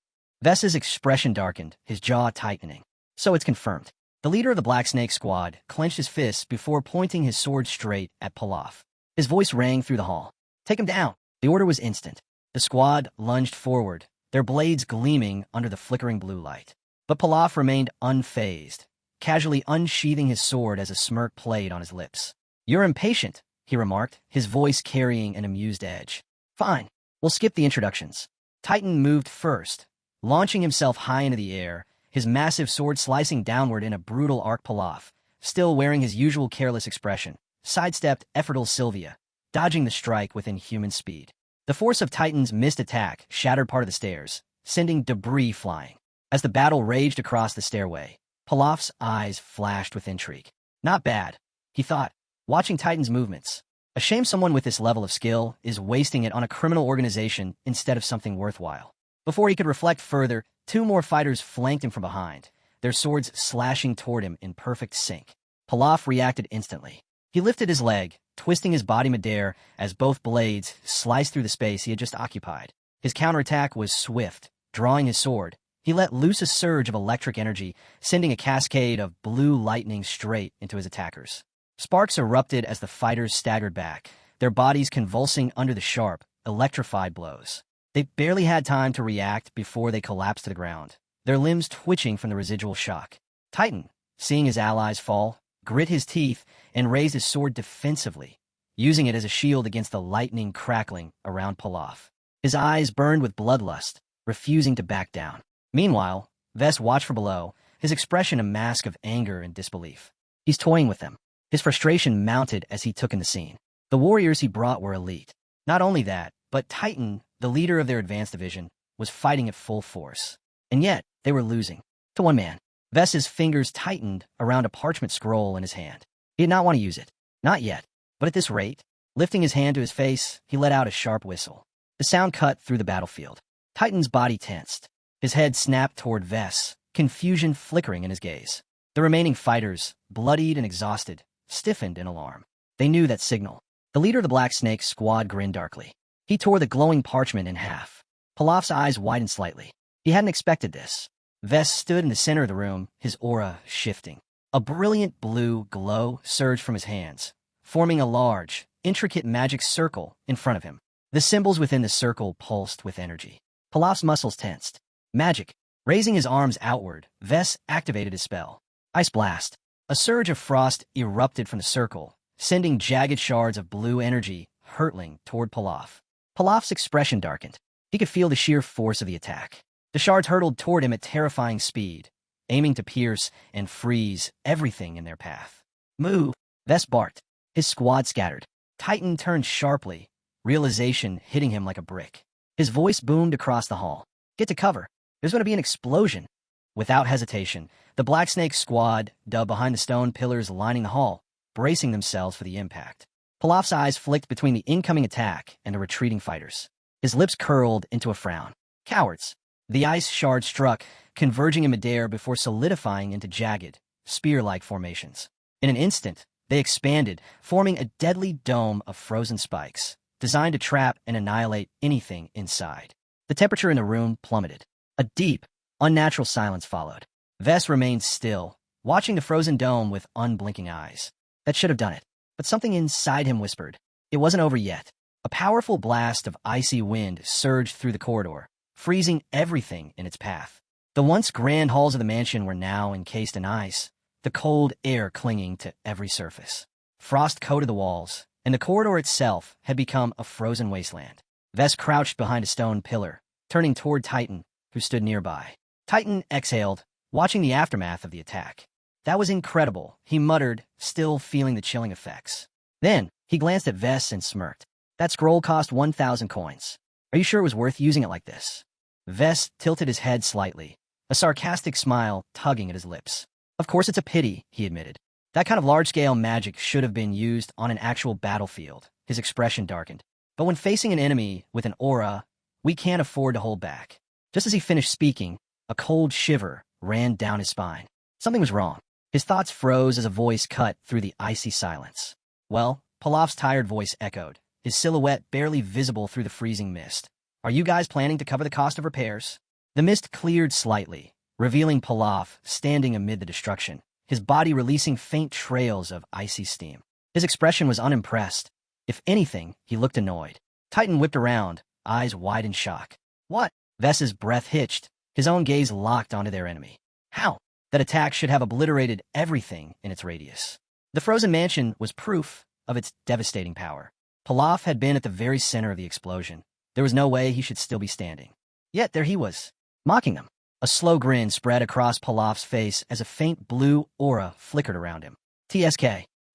Speaker 1: Vess's expression darkened, his jaw tightening. "So it's confirmed." The leader of the Black Snake squad clenched his fists before pointing his sword straight at Pilaf. His voice rang through the hall. "Take him down." The order was instant. The squad lunged forward, their blades gleaming under the flickering blue light. But Pilaf remained unfazed, casually unsheathing his sword as a smirk played on his lips. "You're impatient," he remarked, his voice carrying an amused edge. "Fine, we'll skip the introductions." Titan moved first, launching himself high into the air, his massive sword slicing downward in a brutal arc. Pilaf, still wearing his usual careless expression, sidestepped effortless Sylvia, dodging the strike within human speed. The force of Titan's missed attack shattered part of the stairs, sending debris flying. As the battle raged across the stairway, Pilaf's eyes flashed with intrigue. Not bad, he thought, watching Titan's movements. A shame someone with this level of skill is wasting it on a criminal organization instead of something worthwhile. Before he could reflect further, two more fighters flanked him from behind, their swords slashing toward him in perfect sync. Pilaf reacted instantly. He lifted his leg, twisting his body midair as both blades sliced through the space he had just occupied. His counterattack was swift. Drawing his sword, he let loose a surge of electric energy, sending a cascade of blue lightning straight into his attackers. Sparks erupted as the fighters staggered back, their bodies convulsing under the sharp, electrified blows. They barely had time to react before they collapsed to the ground, their limbs twitching from the residual shock. Titan, seeing his allies fall, grit his teeth and raised his sword defensively, using it as a shield against the lightning crackling around Pilaf. His eyes burned with bloodlust, refusing to back down. Meanwhile, Vess watched from below, his expression a mask of anger and disbelief. He's toying with them. His frustration mounted as he took in the scene. The warriors he brought were elite. Not only that, but Titan, the leader of their advanced division, was fighting at full force. And yet, they were losing. To one man. Vess's fingers tightened around a parchment scroll in his hand. He did not want to use it. Not yet. But at this rate, lifting his hand to his face, he let out a sharp whistle. The sound cut through the battlefield. Titan's body tensed. His head snapped toward Vess, confusion flickering in his gaze. The remaining fighters, bloodied and exhausted, stiffened in alarm. They knew that signal. The leader of the Black Snake squad grinned darkly. He tore the glowing parchment in half. Pilaf's eyes widened slightly. He hadn't expected this. Vess stood in the center of the room, his aura shifting. A brilliant blue glow surged from his hands, forming a large, intricate magic circle in front of him. The symbols within the circle pulsed with energy. Pilaf's muscles tensed. Magic. Raising his arms outward, Vess activated his spell. Ice Blast. A surge of frost erupted from the circle, sending jagged shards of blue energy hurtling toward Pilaf. Pilaf's expression darkened. He could feel the sheer force of the attack. The shards hurtled toward him at terrifying speed, aiming to pierce and freeze everything in their path. Move! Vess barked. His squad scattered. Titan turned sharply, realization hitting him like a brick. His voice boomed across the hall. Get to cover. There's going to be an explosion. Without hesitation, the Black Snake squad dug behind the stone pillars lining the hall, bracing themselves for the impact. Pilaf's eyes flicked between the incoming attack and the retreating fighters. His lips curled into a frown. Cowards. The ice shard struck, converging in midair before solidifying into jagged, spear-like formations. In an instant, they expanded, forming a deadly dome of frozen spikes, designed to trap and annihilate anything inside. The temperature in the room plummeted. A deep, unnatural silence followed. Vess remained still, watching the frozen dome with unblinking eyes. That should have done it. But something inside him whispered. It wasn't over yet. A powerful blast of icy wind surged through the corridor, freezing everything in its path. The once grand halls of the mansion were now encased in ice, the cold air clinging to every surface. Frost coated the walls, and the corridor itself had become a frozen wasteland. Vess crouched behind a stone pillar, turning toward Titan, who stood nearby. Titan exhaled, watching the aftermath of the attack. That was incredible, he muttered, still feeling the chilling effects. Then, he glanced at Vess and smirked. That scroll cost 1,000 coins. Are you sure it was worth using it like this? Vess tilted his head slightly, a sarcastic smile tugging at his lips. Of course it's a pity, he admitted. That kind of large-scale magic should have been used on an actual battlefield. His expression darkened. But when facing an enemy with an aura, we can't afford to hold back. Just as he finished speaking, a cold shiver ran down his spine. Something was wrong. His thoughts froze as a voice cut through the icy silence. Well, Pilaf's tired voice echoed, his silhouette barely visible through the freezing mist. Are you guys planning to cover the cost of repairs? The mist cleared slightly, revealing Pilaf standing amid the destruction, his body releasing faint trails of icy steam. His expression was unimpressed. If anything, he looked annoyed. Titan whipped around, eyes wide in shock. What? Vess's breath hitched, his own gaze locked onto their enemy. How? That attack should have obliterated everything in its radius. The frozen mansion was proof of its devastating power. Pilaf had been at the very center of the explosion. There was no way he should still be standing. Yet there he was, mocking them. A slow grin spread across Pilaf's face as a faint blue aura flickered around him. TSK.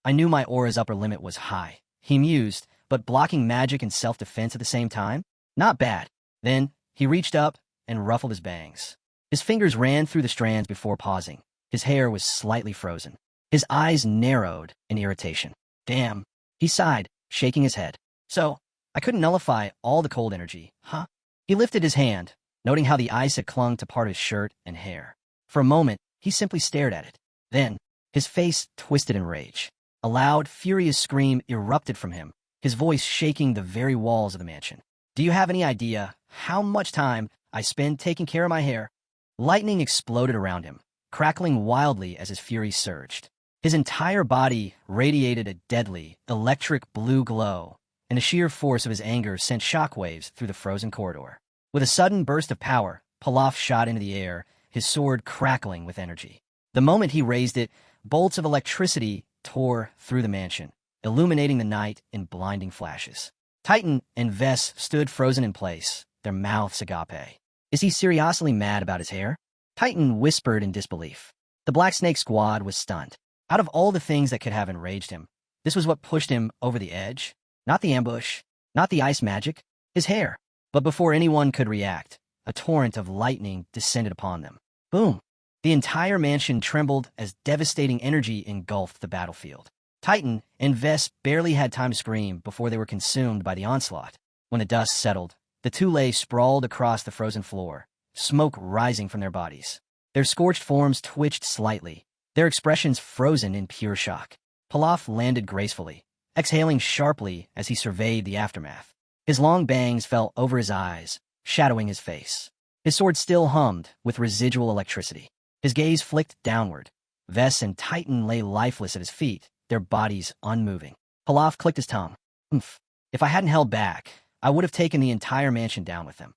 Speaker 1: I knew my aura's upper limit was high, he mused, but blocking magic and self-defense at the same time? Not bad. Then, he reached up and ruffled his bangs. His fingers ran through the strands before pausing. His hair was slightly frozen. His eyes narrowed in irritation. Damn. He sighed, shaking his head. So, I couldn't nullify all the cold energy, huh? He lifted his hand, noting how the ice had clung to part of his shirt and hair. For a moment, he simply stared at it. Then, his face twisted in rage. A loud, furious scream erupted from him, his voice shaking the very walls of the mansion. Do you have any idea how much time I spend taking care of my hair? Lightning exploded around him, crackling wildly as his fury surged. His entire body radiated a deadly, electric blue glow, and the sheer force of his anger sent shockwaves through the frozen corridor. With a sudden burst of power, Pilaf shot into the air, his sword crackling with energy. The moment he raised it, bolts of electricity tore through the mansion, illuminating the night in blinding flashes. Titan and Vess stood frozen in place, their mouths agape. Is he seriously mad about his hair? Titan whispered in disbelief. The Black Snake squad was stunned. Out of all the things that could have enraged him, this was what pushed him over the edge. Not the ambush, not the ice magic, his hair. But before anyone could react, a torrent of lightning descended upon them. Boom! The entire mansion trembled as devastating energy engulfed the battlefield. Titan and Vess barely had time to scream before they were consumed by the onslaught. When the dust settled, the two lay sprawled across the frozen floor, smoke rising from their bodies. Their scorched forms twitched slightly, their expressions frozen in pure shock. Pilaf landed gracefully, exhaling sharply as he surveyed the aftermath. His long bangs fell over his eyes, shadowing his face. His sword still hummed with residual electricity. His gaze flicked downward. Vess and Titan lay lifeless at his feet, their bodies unmoving. Pilaf clicked his tongue. If I hadn't held back, I would have taken the entire mansion down with him.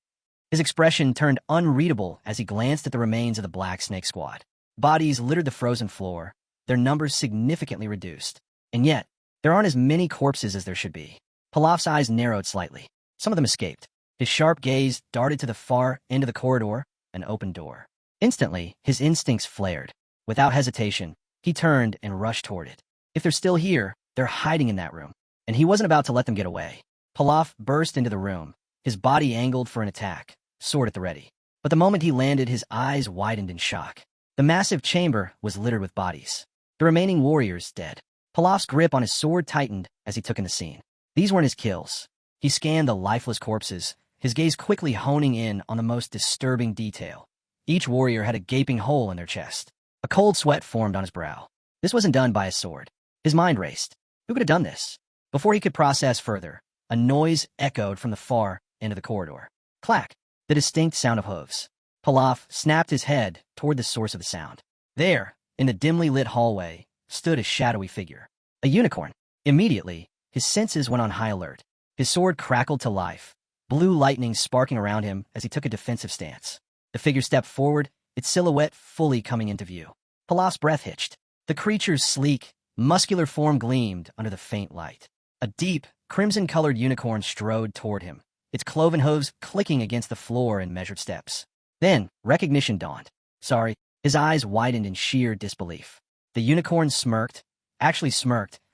Speaker 1: His expression turned unreadable as he glanced at the remains of the Black Snake Squad. Bodies littered the frozen floor, their numbers significantly reduced. And yet, there aren't as many corpses as there should be. Pilaf's eyes narrowed slightly. Some of them escaped. His sharp gaze darted to the far end of the corridor, an open door. Instantly, his instincts flared. Without hesitation, he turned and rushed toward it. If they're still here, they're hiding in that room. And he wasn't about to let them get away. Pilaf burst into the room, his body angled for an attack, sword at the ready. But the moment he landed, his eyes widened in shock. The massive chamber was littered with bodies. The remaining warriors dead. Pilaf's grip on his sword tightened as he took in the scene. These weren't his kills. He scanned the lifeless corpses, his gaze quickly honing in on the most disturbing detail. Each warrior had a gaping hole in their chest. A cold sweat formed on his brow. This wasn't done by a sword. His mind raced. Who could have done this? Before he could process further, a noise echoed from the far end of the corridor. Clack! The distinct sound of hooves. Pilaf snapped his head toward the source of the sound. There, in the dimly lit hallway, stood a shadowy figure. A unicorn. Immediately, his senses went on high alert. His sword crackled to life, blue lightning sparking around him as he took a defensive stance. The figure stepped forward, its silhouette fully coming into view. Pilaf's breath hitched. The creature's sleek, muscular form gleamed under the faint light. A deep, crimson-colored unicorn strode toward him, its cloven hooves clicking against the floor in measured steps. Then, recognition dawned. Sorry, his eyes widened in sheer disbelief. The unicorn smirked,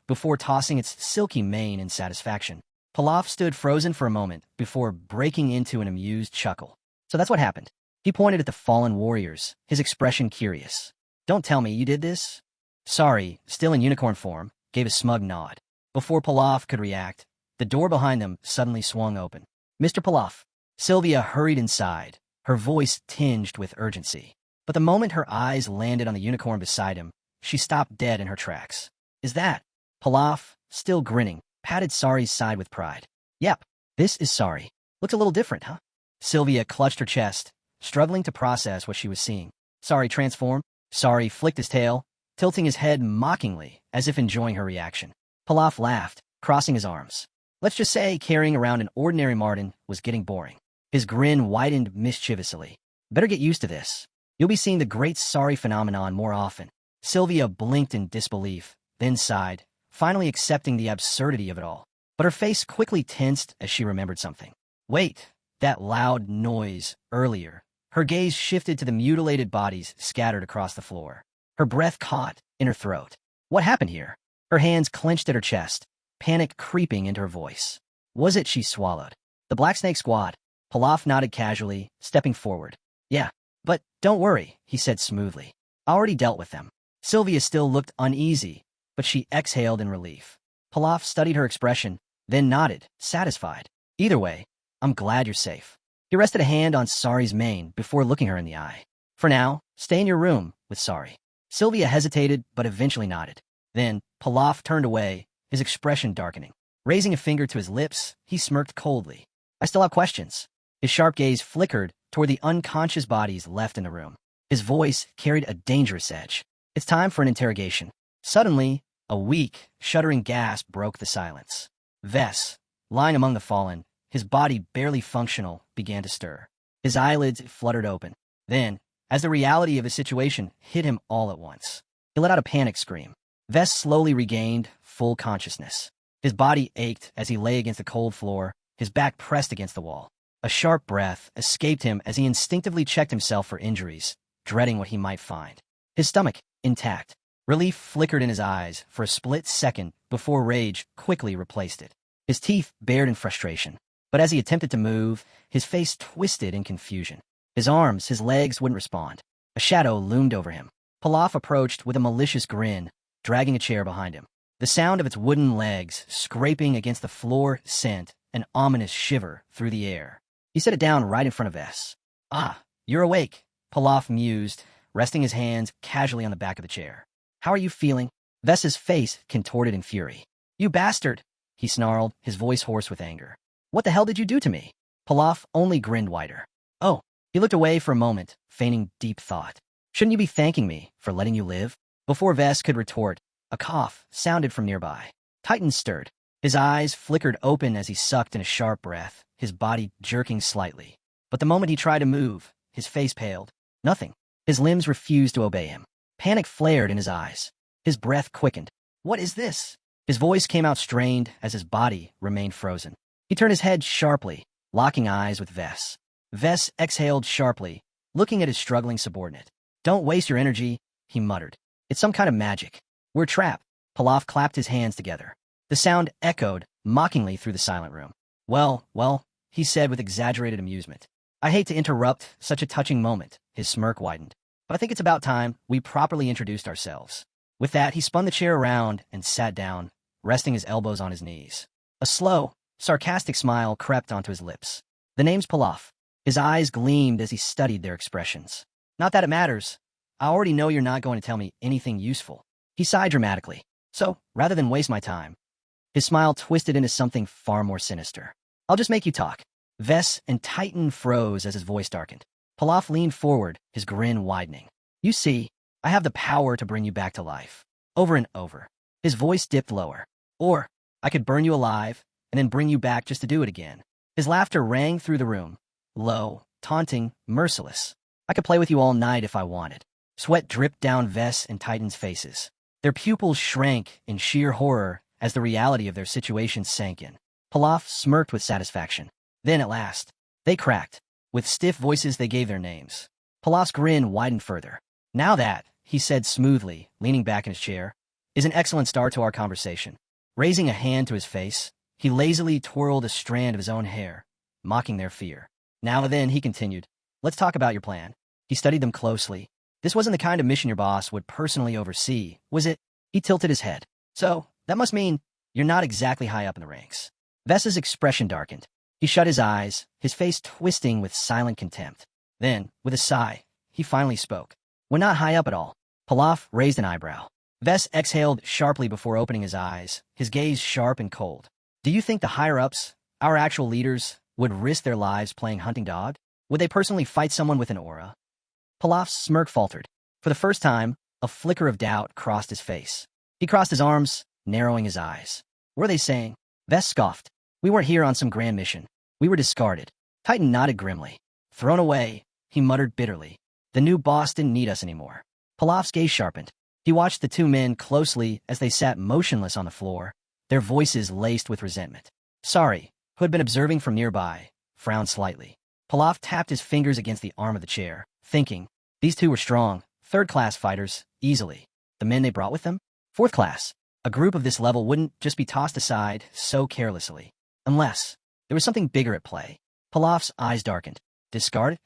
Speaker 1: before tossing its silky mane in satisfaction. Pilaf stood frozen for a moment before breaking into an amused chuckle. So that's what happened. He pointed at the fallen warriors, his expression curious. Don't tell me you did this? Sorry, still in unicorn form, gave a smug nod. Before Pilaf could react, the door behind them suddenly swung open. Mr. Pilaf. Sylvia hurried inside, her voice tinged with urgency. But the moment her eyes landed on the unicorn beside him, she stopped dead in her tracks. Is that? Pilaf, still grinning, patted Sari's side with pride. Yep, this is Sari. Looks a little different, huh? Sylvia clutched her chest, struggling to process what she was seeing. Sari transformed. Sari flicked his tail, tilting his head mockingly, as if enjoying her reaction. Pilaf laughed, crossing his arms. Let's just say carrying around an ordinary Martin was getting boring. His grin widened mischievously. Better get used to this. You'll be seeing the great Sari phenomenon more often. Sylvia blinked in disbelief, then sighed, finally accepting the absurdity of it all. But her face quickly tensed as she remembered something. Wait, that loud noise earlier. Her gaze shifted to the mutilated bodies scattered across the floor. Her breath caught in her throat. What happened here? Her hands clenched at her chest, panic creeping into her voice. Was it she swallowed? The Black Snake Squad. Pilaf nodded casually, stepping forward. Yeah, but don't worry, he said smoothly. I already dealt with them. Sylvia still looked uneasy, but she exhaled in relief. Pilaf studied her expression, then nodded, satisfied. Either way, I'm glad you're safe. He rested a hand on Sari's mane before looking her in the eye. For now, stay in your room with Sari. Sylvia hesitated, but eventually nodded. Then, Pilaf turned away, his expression darkening. Raising a finger to his lips, he smirked coldly. I still have questions. His sharp gaze flickered toward the unconscious bodies left in the room. His voice carried a dangerous edge. It's time for an interrogation. Suddenly, a weak, shuddering gasp broke the silence. Vess, lying among the fallen, his body barely functional, began to stir. His eyelids fluttered open. Then, as the reality of his situation hit him all at once, he let out a panic scream. Vess slowly regained full consciousness. His body ached as he lay against the cold floor, his back pressed against the wall. A sharp breath escaped him as he instinctively checked himself for injuries, dreading what he might find. His stomach, intact. Relief flickered in his eyes for a split second before rage quickly replaced it. His teeth bared in frustration. But as he attempted to move, his face twisted in confusion. His arms, his legs wouldn't respond. A shadow loomed over him. Pilaf approached with a malicious grin, dragging a chair behind him. The sound of its wooden legs scraping against the floor sent an ominous shiver through the air. He set it down right in front of Vess. "Ah, you're awake," Pilaf mused, resting his hands casually on the back of the chair. "How are you feeling?" Vess's face contorted in fury. "You bastard!" he snarled, his voice hoarse with anger. "What the hell did you do to me?" Pilaf only grinned wider. "Oh." He looked away for a moment, feigning deep thought. "Shouldn't you be thanking me for letting you live?" Before Vess could retort, a cough sounded from nearby. Titan stirred. His eyes flickered open as he sucked in a sharp breath, his body jerking slightly. But the moment he tried to move, his face paled. Nothing. His limbs refused to obey him. Panic flared in his eyes. His breath quickened. "What is this?" His voice came out strained as his body remained frozen. He turned his head sharply, locking eyes with Vess. Vess exhaled sharply, looking at his struggling subordinate. "Don't waste your energy," he muttered. "It's some kind of magic. We're trapped." Pilaf clapped his hands together. The sound echoed mockingly through the silent room. Well, he said with exaggerated amusement. "I hate to interrupt such a touching moment," his smirk widened. "But I think it's about time we properly introduced ourselves." With that, he spun the chair around and sat down, resting his elbows on his knees. A slow, sarcastic smile crept onto his lips. "The name's Pilaf." His eyes gleamed as he studied their expressions. "Not that it matters. I already know you're not going to tell me anything useful." He sighed dramatically. "So, rather than waste my time," his smile twisted into something far more sinister, "I'll just make you talk." Vess and Titan froze as his voice darkened. Pilaf leaned forward, his grin widening. "You see, I have the power to bring you back to life. Over and over." His voice dipped lower. "Or, I could burn you alive, and then bring you back just to do it again." His laughter rang through the room. Low, taunting, merciless. "I could play with you all night if I wanted." Sweat dripped down Vess and Titan's faces. Their pupils shrank in sheer horror as the reality of their situation sank in. Pilaf smirked with satisfaction. Then, at last, they cracked. With stiff voices, they gave their names. Pilaf's grin widened further. "Now that," he said smoothly, leaning back in his chair, "is an excellent start to our conversation." Raising a hand to his face, he lazily twirled a strand of his own hair, mocking their fear. "Now then," he continued, "let's talk about your plan." He studied them closely. This wasn't the kind of mission your boss would personally oversee, was it? He tilted his head. "So, that must mean you're not exactly high up in the ranks." Vess's expression darkened. He shut his eyes, his face twisting with silent contempt. Then, with a sigh, he finally spoke. "We're not high up at all." Pilaf raised an eyebrow. Vess exhaled sharply before opening his eyes, his gaze sharp and cold. "Do you think the higher-ups, our actual leaders, would risk their lives playing hunting dog? Would they personally fight someone with an aura?" Pilaf's smirk faltered. For the first time, a flicker of doubt crossed his face. He crossed his arms, narrowing his eyes. "Were they saying?" Vess scoffed. "We weren't here on some grand mission. We were discarded." Titan nodded grimly. "Thrown away," he muttered bitterly. "The new boss didn't need us anymore." Pilaf's gaze sharpened. He watched the two men closely as they sat motionless on the floor, their voices laced with resentment. Sorry, who had been observing from nearby, frowned slightly. Pilaf tapped his fingers against the arm of the chair, thinking, these two were strong, third-class fighters, easily. The men they brought with them? Fourth class. A group of this level wouldn't just be tossed aside so carelessly. Unless there was something bigger at play. Pilaf's eyes darkened. Discarded?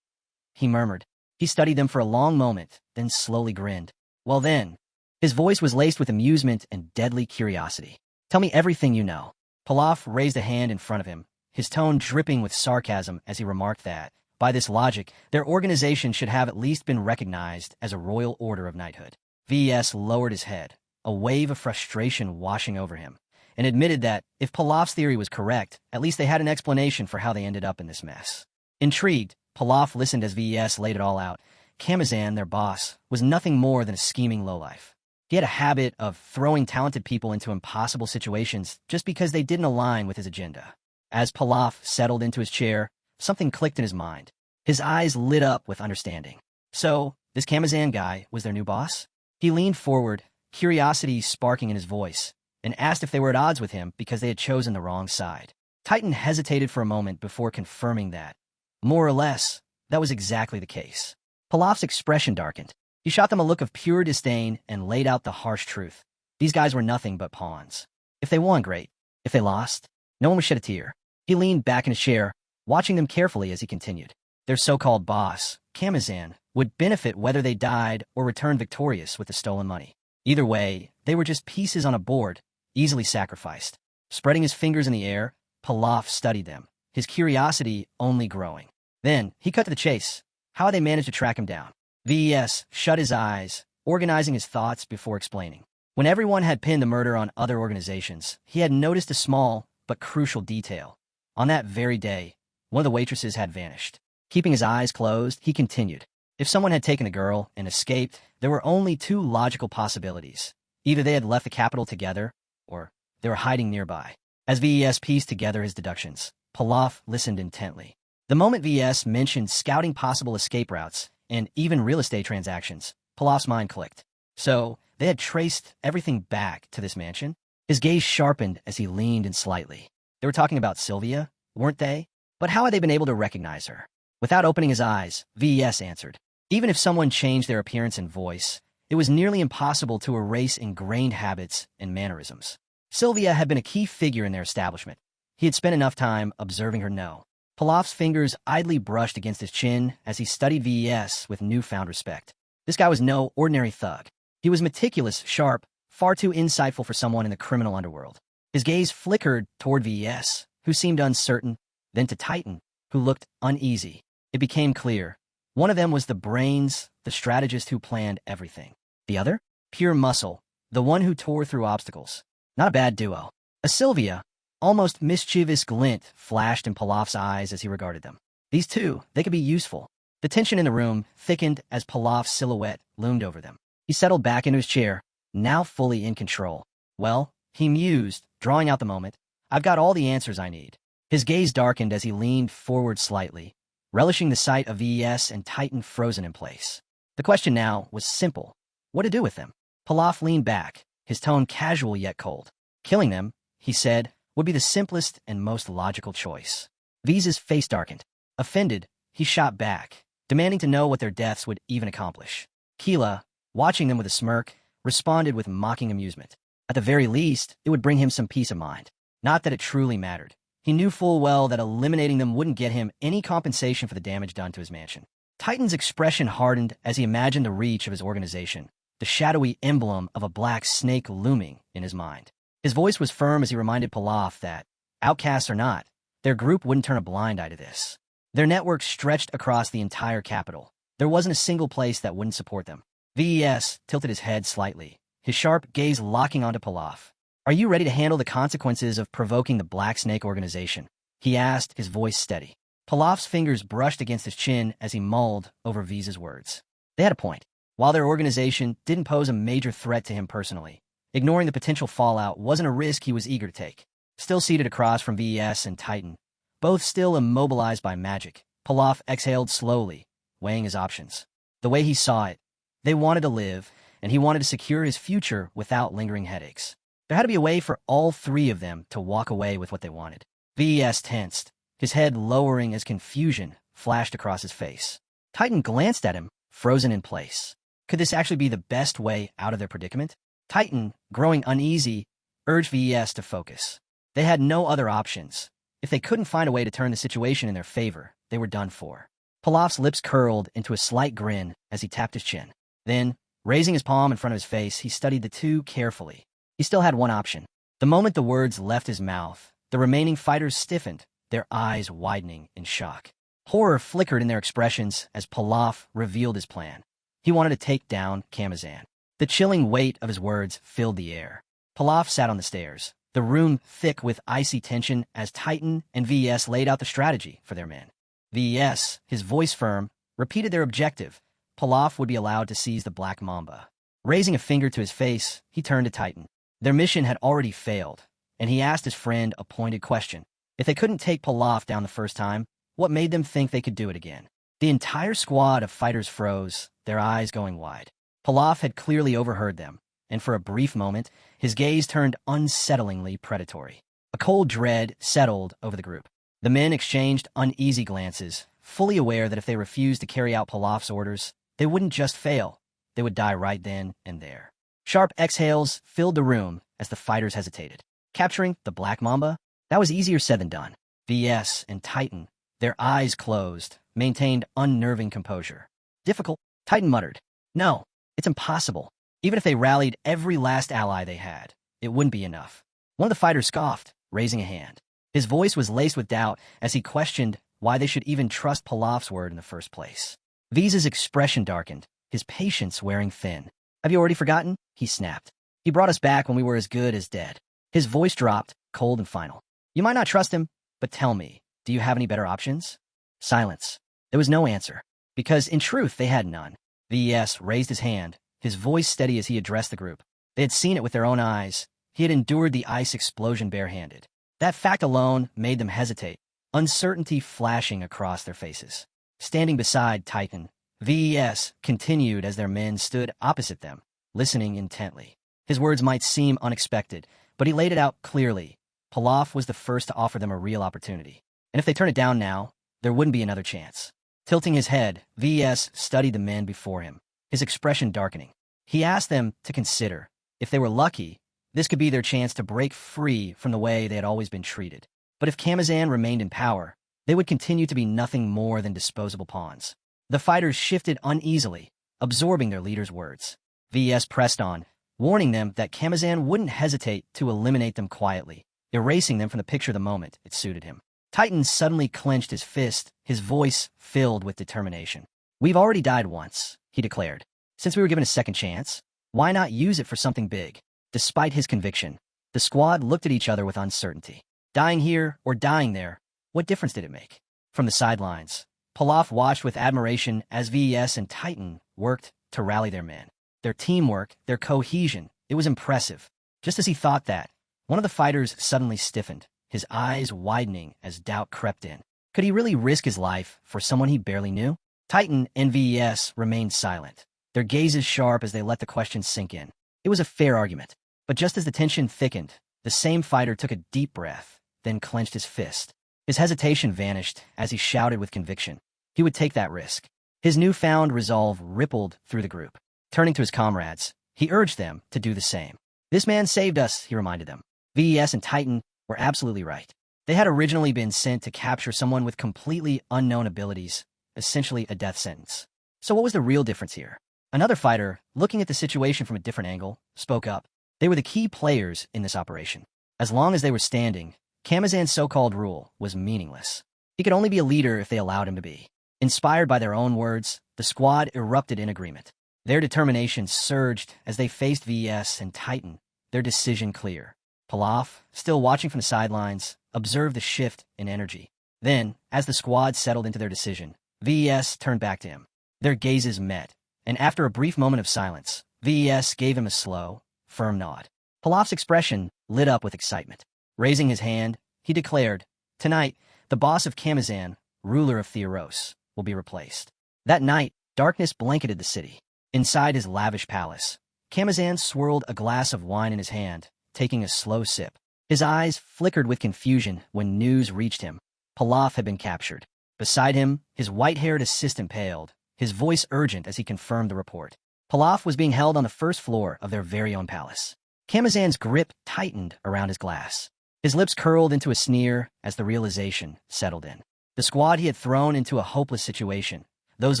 Speaker 1: He murmured. He studied them for a long moment, then slowly grinned. Well then. His voice was laced with amusement and deadly curiosity. Tell me everything you know. Pilaf raised a hand in front of him, his tone dripping with sarcasm as he remarked that, by this logic, their organization should have at least been recognized as a royal order of knighthood. VS lowered his head, a wave of frustration washing over him, and admitted that, if Pilaf's theory was correct, at least they had an explanation for how they ended up in this mess. Intrigued, Pilaf listened as VS laid it all out. Kamazan, their boss, was nothing more than a scheming lowlife. He had a habit of throwing talented people into impossible situations just because they didn't align with his agenda. As Pilaf settled into his chair, something clicked in his mind. His eyes lit up with understanding. So, this Kamazan guy was their new boss? He leaned forward, curiosity sparking in his voice, and asked if they were at odds with him because they had chosen the wrong side. Titan hesitated for a moment before confirming that. More or less, that was exactly the case. Pilaf's expression darkened. He shot them a look of pure disdain and laid out the harsh truth. These guys were nothing but pawns. If they won, great. If they lost, no one would shed a tear. He leaned back in his chair, watching them carefully as he continued. Their so-called boss, Kamazan, would benefit whether they died or returned victorious with the stolen money. Either way, they were just pieces on a board, easily sacrificed. Spreading his fingers in the air, Pilaf studied them, his curiosity only growing. Then, he cut to the chase. How had they managed to track him down? VES shut his eyes, organizing his thoughts before explaining. When everyone had pinned the murder on other organizations, he had noticed a small but crucial detail. On that very day, one of the waitresses had vanished. Keeping his eyes closed, he continued. If someone had taken the girl and escaped, there were only two logical possibilities. Either they had left the capital together, or they were hiding nearby. As VES pieced together his deductions, Pilaf listened intently. The moment VES mentioned scouting possible escape routes and even real estate transactions, Pilaf's mind clicked. So, they had traced everything back to this mansion? His gaze sharpened as he leaned in slightly. They were talking about Sylvia, weren't they? But how had they been able to recognize her? Without opening his eyes, VES answered. Even if someone changed their appearance and voice, it was nearly impossible to erase ingrained habits and mannerisms. Sylvia had been a key figure in their establishment. He had spent enough time observing her know. Pilaf's fingers idly brushed against his chin as he studied VES with newfound respect. This guy was no ordinary thug. He was meticulous, sharp, far too insightful for someone in the criminal underworld. His gaze flickered toward VES, who seemed uncertain, then to Titan, who looked uneasy. It became clear. One of them was the brains, the strategist who planned everything. The other? Pure muscle, the one who tore through obstacles. Not a bad duo. A Sylvia, almost mischievous glint flashed in Pilaf's eyes as he regarded them. These two, they could be useful. The tension in the room thickened as Pilaf's silhouette loomed over them. He settled back into his chair, now fully in control. Well, he mused, drawing out the moment. I've got all the answers I need. His gaze darkened as he leaned forward slightly, relishing the sight of VES and Titan frozen in place. The question now was simple. What to do with them? Pilaf leaned back, his tone casual yet cold. Killing them, he said, would be the simplest and most logical choice. V's face darkened. Offended, he shot back, demanding to know what their deaths would even accomplish. Keela, watching them with a smirk, responded with mocking amusement. At the very least, it would bring him some peace of mind. Not that it truly mattered. He knew full well that eliminating them wouldn't get him any compensation for the damage done to his mansion. Titan's expression hardened as he imagined the reach of his organization, the shadowy emblem of a black snake looming in his mind. His voice was firm as he reminded Pilaf that, outcasts or not, their group wouldn't turn a blind eye to this. Their network stretched across the entire capital. There wasn't a single place that wouldn't support them. VES tilted his head slightly, his sharp gaze locking onto Pilaf. Are you ready to handle the consequences of provoking the Black Snake organization? He asked, his voice steady. Pilaf's fingers brushed against his chin as he mulled over V's words. They had a point. While their organization didn't pose a major threat to him personally, ignoring the potential fallout wasn't a risk he was eager to take. Still seated across from VES and Titan, both still immobilized by magic, Pilaf exhaled slowly, weighing his options. The way he saw it, they wanted to live, and he wanted to secure his future without lingering headaches. There had to be a way for all three of them to walk away with what they wanted. VES tensed, his head lowering as confusion flashed across his face. Titan glanced at him, frozen in place. Could this actually be the best way out of their predicament? Titan, growing uneasy, urged VES to focus. They had no other options. If they couldn't find a way to turn the situation in their favor, they were done for. Pilaf's lips curled into a slight grin as he tapped his chin. Then, raising his palm in front of his face, he studied the two carefully. He still had one option. The moment the words left his mouth, the remaining fighters stiffened, their eyes widening in shock. Horror flickered in their expressions as Pilaf revealed his plan. He wanted to take down Kamazan. The chilling weight of his words filled the air. Pilaf sat on the stairs, the room thick with icy tension as Titan and VES laid out the strategy for their men. VES, his voice firm, repeated their objective. Pilaf would be allowed to seize the Black Mamba. Raising a finger to his face, he turned to Titan. Their mission had already failed, and he asked his friend a pointed question. If they couldn't take Pilaf down the first time, what made them think they could do it again? The entire squad of fighters froze, their eyes going wide. Pilaf had clearly overheard them, and for a brief moment, his gaze turned unsettlingly predatory. A cold dread settled over the group. The men exchanged uneasy glances, fully aware that if they refused to carry out Pilaf's orders, they wouldn't just fail, they would die right then and there. Sharp exhales filled the room as the fighters hesitated. Capturing the Black Mamba? That was easier said than done. VS and Titan, their eyes closed, maintained unnerving composure. Difficult, Titan muttered. No, it's impossible. Even if they rallied every last ally they had, it wouldn't be enough. One of the fighters scoffed, raising a hand. His voice was laced with doubt as he questioned why they should even trust Pilaf's word in the first place. V's expression darkened, his patience wearing thin. Have you already forgotten? He snapped. He brought us back when we were as good as dead. His voice dropped, cold and final. You might not trust him, but tell me, do you have any better options? Silence. There was no answer, because in truth they had none. VS raised his hand, his voice steady as he addressed the group. They had seen it with their own eyes. He had endured the ice explosion barehanded. That fact alone made them hesitate, uncertainty flashing across their faces. Standing beside Titan, VES continued as their men stood opposite them, listening intently. His words might seem unexpected, but he laid it out clearly. Pilaf was the first to offer them a real opportunity. And if they turn it down now, there wouldn't be another chance. Tilting his head, VES studied the men before him, his expression darkening. He asked them to consider. If they were lucky, this could be their chance to break free from the way they had always been treated. But if Kamazan remained in power, they would continue to be nothing more than disposable pawns. The fighters shifted uneasily, absorbing their leader's words. VES pressed on, warning them that Kamazan wouldn't hesitate to eliminate them quietly, erasing them from the picture the moment it suited him. Titan suddenly clenched his fist, his voice filled with determination. We've already died once, he declared. Since we were given a second chance, why not use it for something big? Despite his conviction, the squad looked at each other with uncertainty. Dying here or dying there, what difference did it make? From the sidelines, Pilaf watched with admiration as VES and Titan worked to rally their men. Their teamwork, their cohesion, it was impressive. Just as he thought that, one of the fighters suddenly stiffened, his eyes widening as doubt crept in. Could he really risk his life for someone he barely knew? Titan and VES remained silent, their gazes sharp as they let the question sink in. It was a fair argument, but just as the tension thickened, the same fighter took a deep breath, then clenched his fist. His hesitation vanished as he shouted with conviction. He would take that risk. His newfound resolve rippled through the group. Turning to his comrades, he urged them to do the same. This man saved us, he reminded them. VES and Titan were absolutely right. They had originally been sent to capture someone with completely unknown abilities, essentially a death sentence. So what was the real difference here? Another fighter, looking at the situation from a different angle, spoke up. They were the key players in this operation. As long as they were standing, Kamazan's so-called rule was meaningless. He could only be a leader if they allowed him to be. Inspired by their own words, the squad erupted in agreement. Their determination surged as they faced VES and Titan, their decision clear. Pilaf, still watching from the sidelines, observed the shift in energy. Then, as the squad settled into their decision, VES turned back to him. Their gazes met, and after a brief moment of silence, VES gave him a slow, firm nod. Pilaf's expression lit up with excitement. Raising his hand, he declared, "Tonight, the boss of Kamazan, ruler of Theros, will be replaced." That night, darkness blanketed the city. Inside his lavish palace, Kamazan swirled a glass of wine in his hand, taking a slow sip. His eyes flickered with confusion when news reached him. Pilaf had been captured. Beside him, his white-haired assistant paled, his voice urgent as he confirmed the report. Pilaf was being held on the first floor of their very own palace. Kamazan's grip tightened around his glass. His lips curled into a sneer as the realization settled in. The squad he had thrown into a hopeless situation, those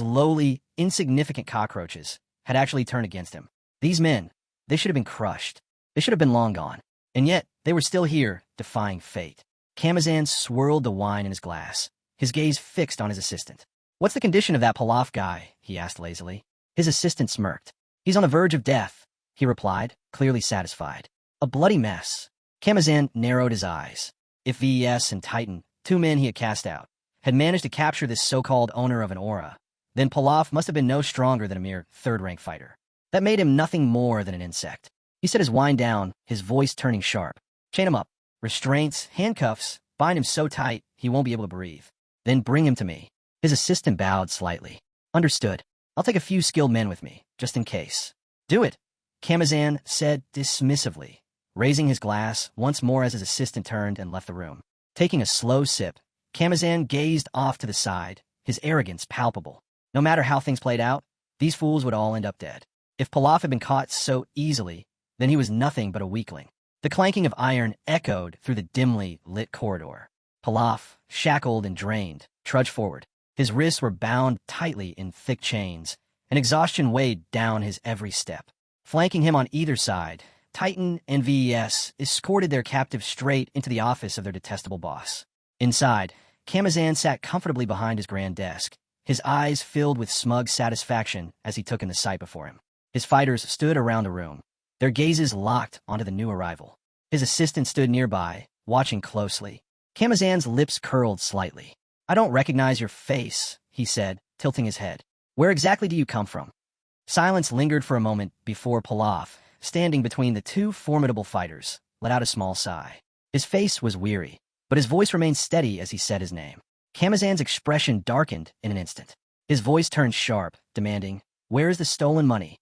Speaker 1: lowly, insignificant cockroaches, had actually turned against him. These men, they should have been crushed. They should have been long gone. And yet, they were still here, defying fate. Kamazan swirled the wine in his glass, his gaze fixed on his assistant. "What's the condition of that Pilaf guy?" he asked lazily. His assistant smirked. "He's on the verge of death," he replied, clearly satisfied. "A bloody mess." Kamazan narrowed his eyes. If VES and Titan, two men he had cast out, had managed to capture this so-called owner of an aura, then Pilaf must have been no stronger than a mere third-rank fighter. That made him nothing more than an insect. He set his wine down, his voice turning sharp. "Chain him up. Restraints, handcuffs, bind him so tight he won't be able to breathe. Then bring him to me." His assistant bowed slightly. "Understood. I'll take a few skilled men with me, just in case." "Do it," Kamazan said dismissively, raising his glass once more as his assistant turned and left the room. Taking a slow sip, Kamazan gazed off to the side, his arrogance palpable. No matter how things played out, these fools would all end up dead. If Pilaf had been caught so easily, then he was nothing but a weakling. The clanking of iron echoed through the dimly lit corridor. Pilaf, shackled and drained, trudged forward. His wrists were bound tightly in thick chains, and exhaustion weighed down his every step. Flanking him on either side, Titan and VES escorted their captive straight into the office of their detestable boss. Inside, Kamazan sat comfortably behind his grand desk, his eyes filled with smug satisfaction as he took in the sight before him. His fighters stood around the room, their gazes locked onto the new arrival. His assistant stood nearby, watching closely. Kamazan's lips curled slightly. "I don't recognize your face," he said, tilting his head. "Where exactly do you come from?" Silence lingered for a moment before Pilaf, standing between the two formidable fighters, let out a small sigh. His face was weary, but his voice remained steady as he said his name. Kamazan's expression darkened in an instant. His voice turned sharp, demanding, "Where is the stolen money?"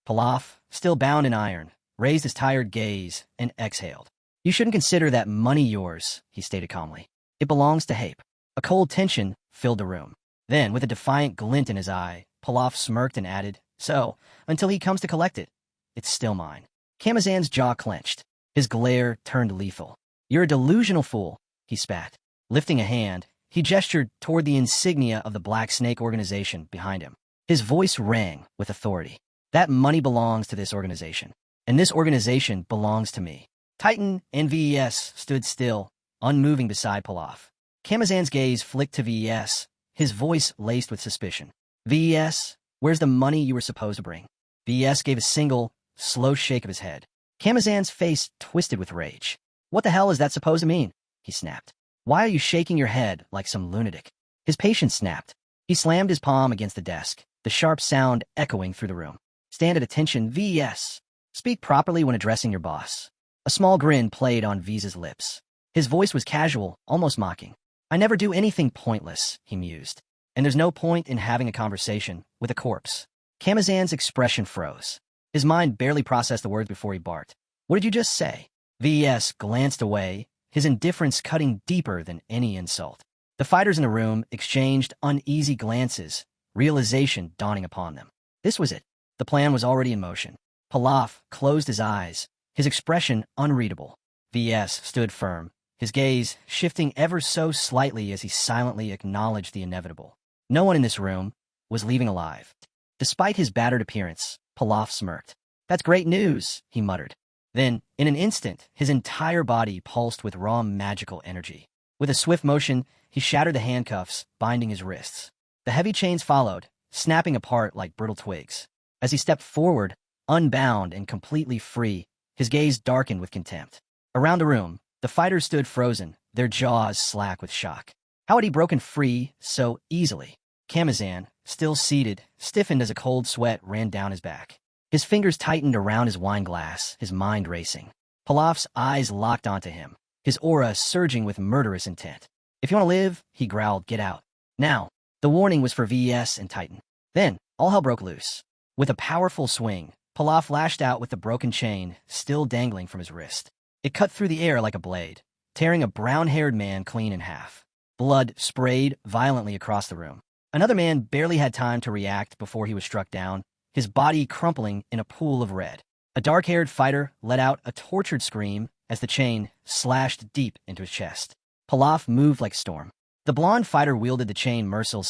Speaker 1: Pilaf, still bound in iron, raised his tired gaze and exhaled. "You shouldn't consider that money yours," he stated calmly. "It belongs to Hape." A cold tension filled the room. Then, with a defiant glint in his eye, Pilaf smirked and added, "So, until he comes to collect it, it's still mine." Kamazan's jaw clenched. His glare turned lethal. "You're a delusional fool," he spat. Lifting a hand, he gestured toward the insignia of the Black Snake organization behind him. His voice rang with authority. "That money belongs to this organization, and this organization belongs to me." Titan and VES stood still, unmoving beside Pilaf. Kamazan's gaze flicked to VES, his voice laced with suspicion. "VES, where's the money you were supposed to bring?" VES gave a single, slow shake of his head. Kamazan's face twisted with rage. "What the hell is that supposed to mean?" he snapped. "Why are you shaking your head like some lunatic?" His patience snapped. He slammed his palm against the desk, the sharp sound echoing through the room. "Stand at attention, VES. Speak properly when addressing your boss." A small grin played on V's lips. His voice was casual, almost mocking. "I never do anything pointless," he mused. "And there's no point in having a conversation with a corpse." Kamazan's expression froze. His mind barely processed the words before he barked. "What did you just say?" VES glanced away, his indifference cutting deeper than any insult. The fighters in the room exchanged uneasy glances, realization dawning upon them. This was it. The plan was already in motion. Pilaf closed his eyes, his expression unreadable. VES stood firm, his gaze shifting ever so slightly as he silently acknowledged the inevitable. No one in this room was leaving alive. Despite his battered appearance, Pilaf smirked. "That's great news," he muttered. Then, in an instant, his entire body pulsed with raw magical energy. With a swift motion, he shattered the handcuffs, binding his wrists. The heavy chains followed, snapping apart like brittle twigs. As he stepped forward, unbound and completely free, his gaze darkened with contempt. Around the room, the fighters stood frozen, their jaws slack with shock. How had he broken free so easily? Kamazan, still seated, stiffened as a cold sweat ran down his back. His fingers tightened around his wine glass, his mind racing. Pilaf's eyes locked onto him, his aura surging with murderous intent. "If you want to live," he growled, "get out. Now." The warning was for VES and Titan. Then, all hell broke loose. With a powerful swing, Pilaf lashed out with the broken chain still dangling from his wrist. It cut through the air like a blade, tearing a brown-haired man clean in half. Blood sprayed violently across the room. Another man barely had time to react before he was struck down, his body crumpling in a pool of red. A dark-haired fighter let out a tortured scream as the chain slashed deep into his chest. Pilaf moved like a storm. The blonde fighter wielded the chain Mercil,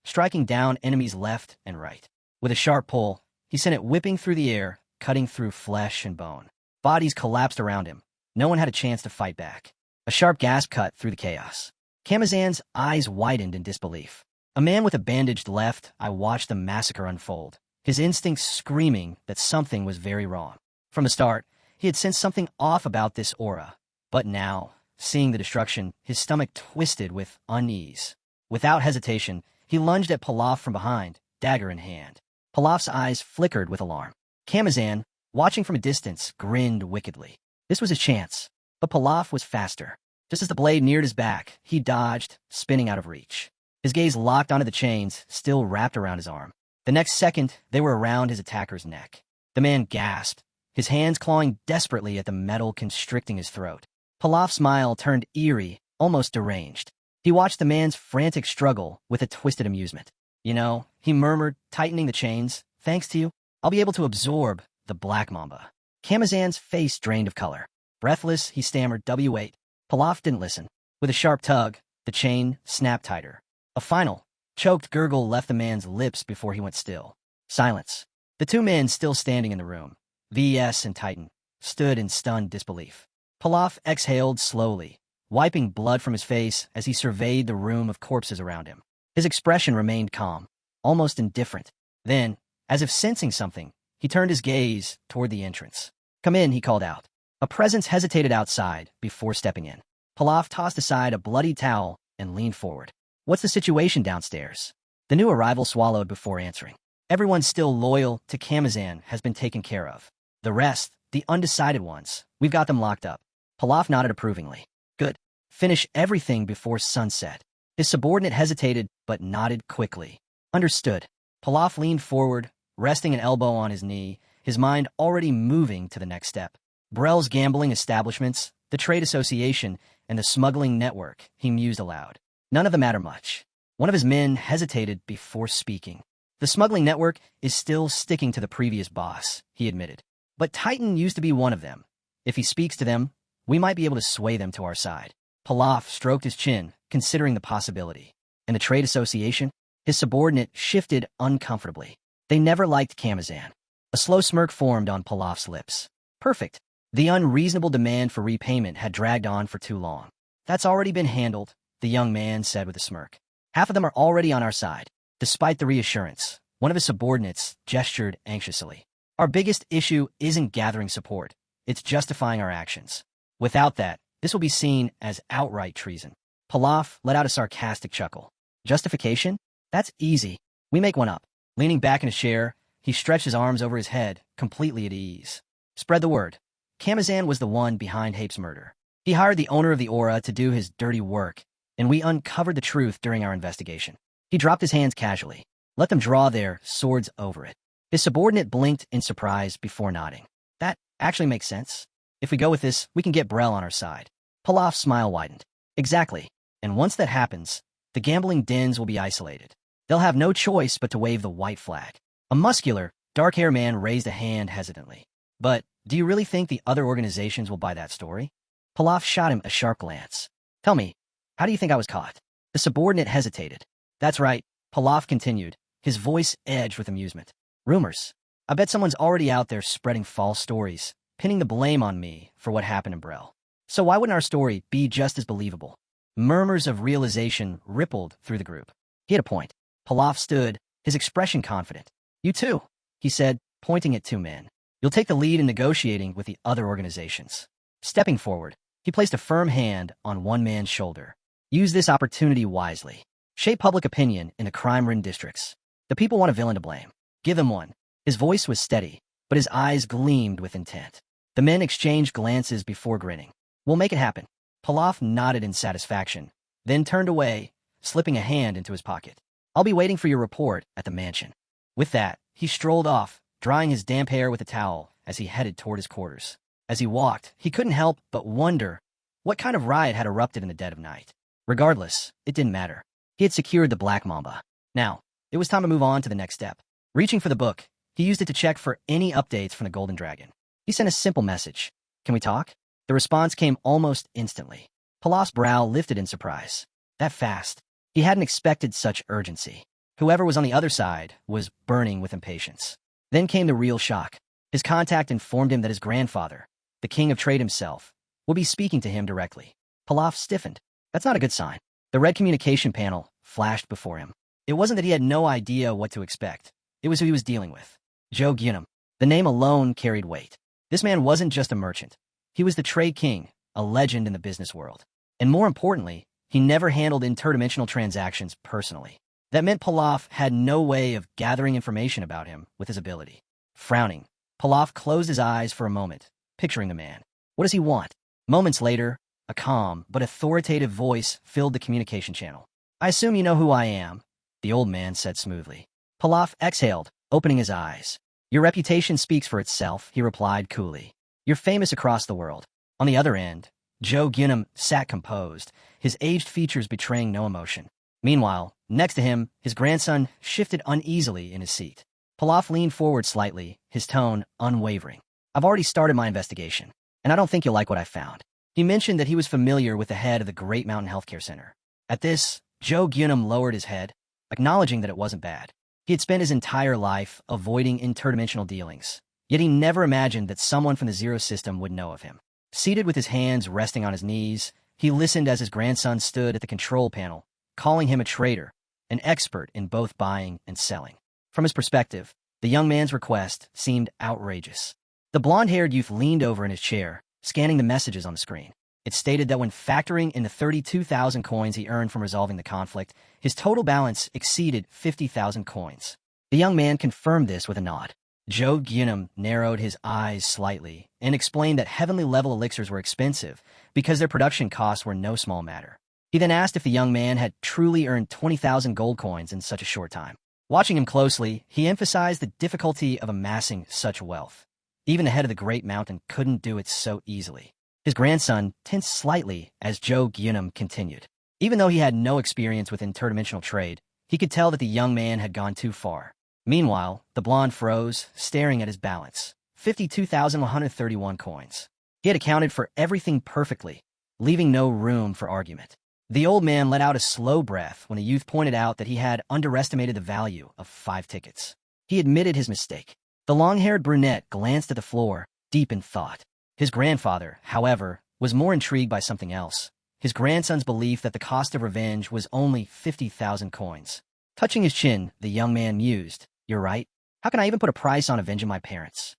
Speaker 1: striking down enemies left and right. With a sharp pull, he sent it whipping through the air, cutting through flesh and bone. Bodies collapsed around him. No one had a chance to fight back. A sharp gasp cut through the chaos. Kamazan's eyes widened in disbelief. A man with a bandaged left eye watched the massacre unfold, his instincts screaming that something was very wrong. From the start, he had sensed something off about this aura. But now, seeing the destruction, his stomach twisted with unease. Without hesitation, he lunged at Pilaf from behind, dagger in hand. Pilaf's eyes flickered with alarm. Kamazan, watching from a distance, grinned wickedly. This was his chance, but Pilaf was faster. Just as the blade neared his back, he dodged, spinning out of reach. His gaze locked onto the chains, still wrapped around his arm. The next second, they were around his attacker's neck. The man gasped, his hands clawing desperately at the metal constricting his throat. Pilaf's smile turned eerie, almost deranged. He watched the man's frantic struggle with a twisted amusement. "You know," he murmured, tightening the chains, "thanks to you, I'll be able to absorb the Black Mamba." Kamazan's face drained of color. Breathless, he stammered, "W8. Pilaf didn't listen. With a sharp tug, the chain snapped tighter. A final, choked gurgle left the man's lips before he went still. Silence. The two men still standing in the room, VS and Titan, stood in stunned disbelief. Pilaf exhaled slowly, wiping blood from his face as he surveyed the room of corpses around him. His expression remained calm, almost indifferent. Then, as if sensing something, he turned his gaze toward the entrance. "Come in," he called out. A presence hesitated outside before stepping in. Pilaf tossed aside a bloody towel and leaned forward. "What's the situation downstairs?" The new arrival swallowed before answering. "Everyone still loyal to Kamazan has been taken care of. The rest, the undecided ones, we've got them locked up." Pilaf nodded approvingly. "Good. Finish everything before sunset." His subordinate hesitated, but nodded quickly. "Understood." Pilaf leaned forward, resting an elbow on his knee, his mind already moving to the next step. Brel's gambling establishments, the trade association, and the smuggling network, he mused aloud. None of them matter much. One of his men hesitated before speaking. "The smuggling network is still sticking to the previous boss," he admitted. "But Titan used to be one of them. If he speaks to them, we might be able to sway them to our side." Pilaf stroked his chin, considering the possibility. "And the trade association?" His subordinate shifted uncomfortably. "They never liked Kamazan." A slow smirk formed on Pilaf's lips. "Perfect. The unreasonable demand for repayment had dragged on for too long." "That's already been handled," the young man said with a smirk. "Half of them are already on our side." Despite the reassurance, one of his subordinates gestured anxiously. "Our biggest issue isn't gathering support. It's justifying our actions. Without that, this will be seen as outright treason." Pilaf let out a sarcastic chuckle. "Justification? That's easy. We make one up." Leaning back in a chair, he stretched his arms over his head, completely at ease. "Spread the word. Kamazan was the one behind Hape's murder. He hired the owner of the aura to do his dirty work, and we uncovered the truth during our investigation." He dropped his hands casually. "Let them draw their swords over it." His subordinate blinked in surprise before nodding. "That actually makes sense. If we go with this, we can get Brel on our side." Pilaf's smile widened. "Exactly. And once that happens, the gambling dens will be isolated. They'll have no choice but to wave the white flag." A muscular, dark-haired man raised a hand hesitantly. "But do you really think the other organizations will buy that story?" Pilaf shot him a sharp glance. "Tell me, how do you think I was caught?" The subordinate hesitated. "That's right," Pilaf continued, his voice edged with amusement. "Rumors. I bet someone's already out there spreading false stories, pinning the blame on me for what happened in Brel. So why wouldn't our story be just as believable?" Murmurs of realization rippled through the group. He had a point. Pilaf stood, his expression confident. "You too," he said, pointing at two men. "You'll take the lead in negotiating with the other organizations." Stepping forward, he placed a firm hand on one man's shoulder. "Use this opportunity wisely. Shape public opinion in the crime-ridden districts. The people want a villain to blame. Give them one." His voice was steady, but his eyes gleamed with intent. The men exchanged glances before grinning. "We'll make it happen." Pilaf nodded in satisfaction, then turned away, slipping a hand into his pocket. "I'll be waiting for your report at the mansion." With that, he strolled off, drying his damp hair with a towel as he headed toward his quarters. As he walked, he couldn't help but wonder what kind of riot had erupted in the dead of night. Regardless, it didn't matter. He had secured the Black Mamba. Now, it was time to move on to the next step. Reaching for the book, he used it to check for any updates from the Golden Dragon. He sent a simple message. "Can we talk?" The response came almost instantly. Pilaf's brow lifted in surprise. That fast. He hadn't expected such urgency. Whoever was on the other side was burning with impatience. Then came the real shock. His contact informed him that his grandfather, the king of trade himself, would be speaking to him directly. Pilaf stiffened. That's not a good sign. The red communication panel flashed before him. It wasn't that he had no idea what to expect. It was who he was dealing with. Joe Gunam. The name alone carried weight. This man wasn't just a merchant. He was the trade king, a legend in the business world. And more importantly, he never handled interdimensional transactions personally. That meant Pilaf had no way of gathering information about him with his ability. Frowning, Pilaf closed his eyes for a moment, picturing the man. What does he want? Moments later, a calm but authoritative voice filled the communication channel. "I assume you know who I am," the old man said smoothly. Pilaf exhaled, opening his eyes. "Your reputation speaks for itself," he replied coolly. "You're famous across the world." On the other end, Joe Gunam sat composed, his aged features betraying no emotion. Meanwhile, next to him, his grandson shifted uneasily in his seat. Pilaf leaned forward slightly, his tone unwavering. "I've already started my investigation, and I don't think you'll like what I found." He mentioned that he was familiar with the head of the Great Mountain Healthcare Center. At this, Joe Gyunum lowered his head, acknowledging that it wasn't bad. He had spent his entire life avoiding interdimensional dealings, yet he never imagined that someone from the Zero System would know of him. Seated with his hands resting on his knees, he listened as his grandson stood at the control panel, calling him a trader, an expert in both buying and selling. From his perspective, the young man's request seemed outrageous. The blonde-haired youth leaned over in his chair, scanning the messages on the screen. It stated that when factoring in the 32,000 coins he earned from resolving the conflict, his total balance exceeded 50,000 coins. The young man confirmed this with a nod. Joe Gyunum narrowed his eyes slightly and explained that heavenly-level elixirs were expensive because their production costs were no small matter. He then asked if the young man had truly earned 20,000 gold coins in such a short time. Watching him closely, he emphasized the difficulty of amassing such wealth. Even the head of the Great Mountain couldn't do it so easily. His grandson tensed slightly as Joe Gyunum continued. Even though he had no experience with interdimensional trade, he could tell that the young man had gone too far. Meanwhile, the blonde froze, staring at his balance. 52,131 coins. He had accounted for everything perfectly, leaving no room for argument. The old man let out a slow breath when the youth pointed out that he had underestimated the value of 5 tickets. He admitted his mistake. The long-haired brunette glanced at the floor, deep in thought. His grandfather, however, was more intrigued by something else. His grandson's belief that the cost of revenge was only 50,000 coins. Touching his chin, the young man mused, "You're right. How can I even put a price on avenging my parents?"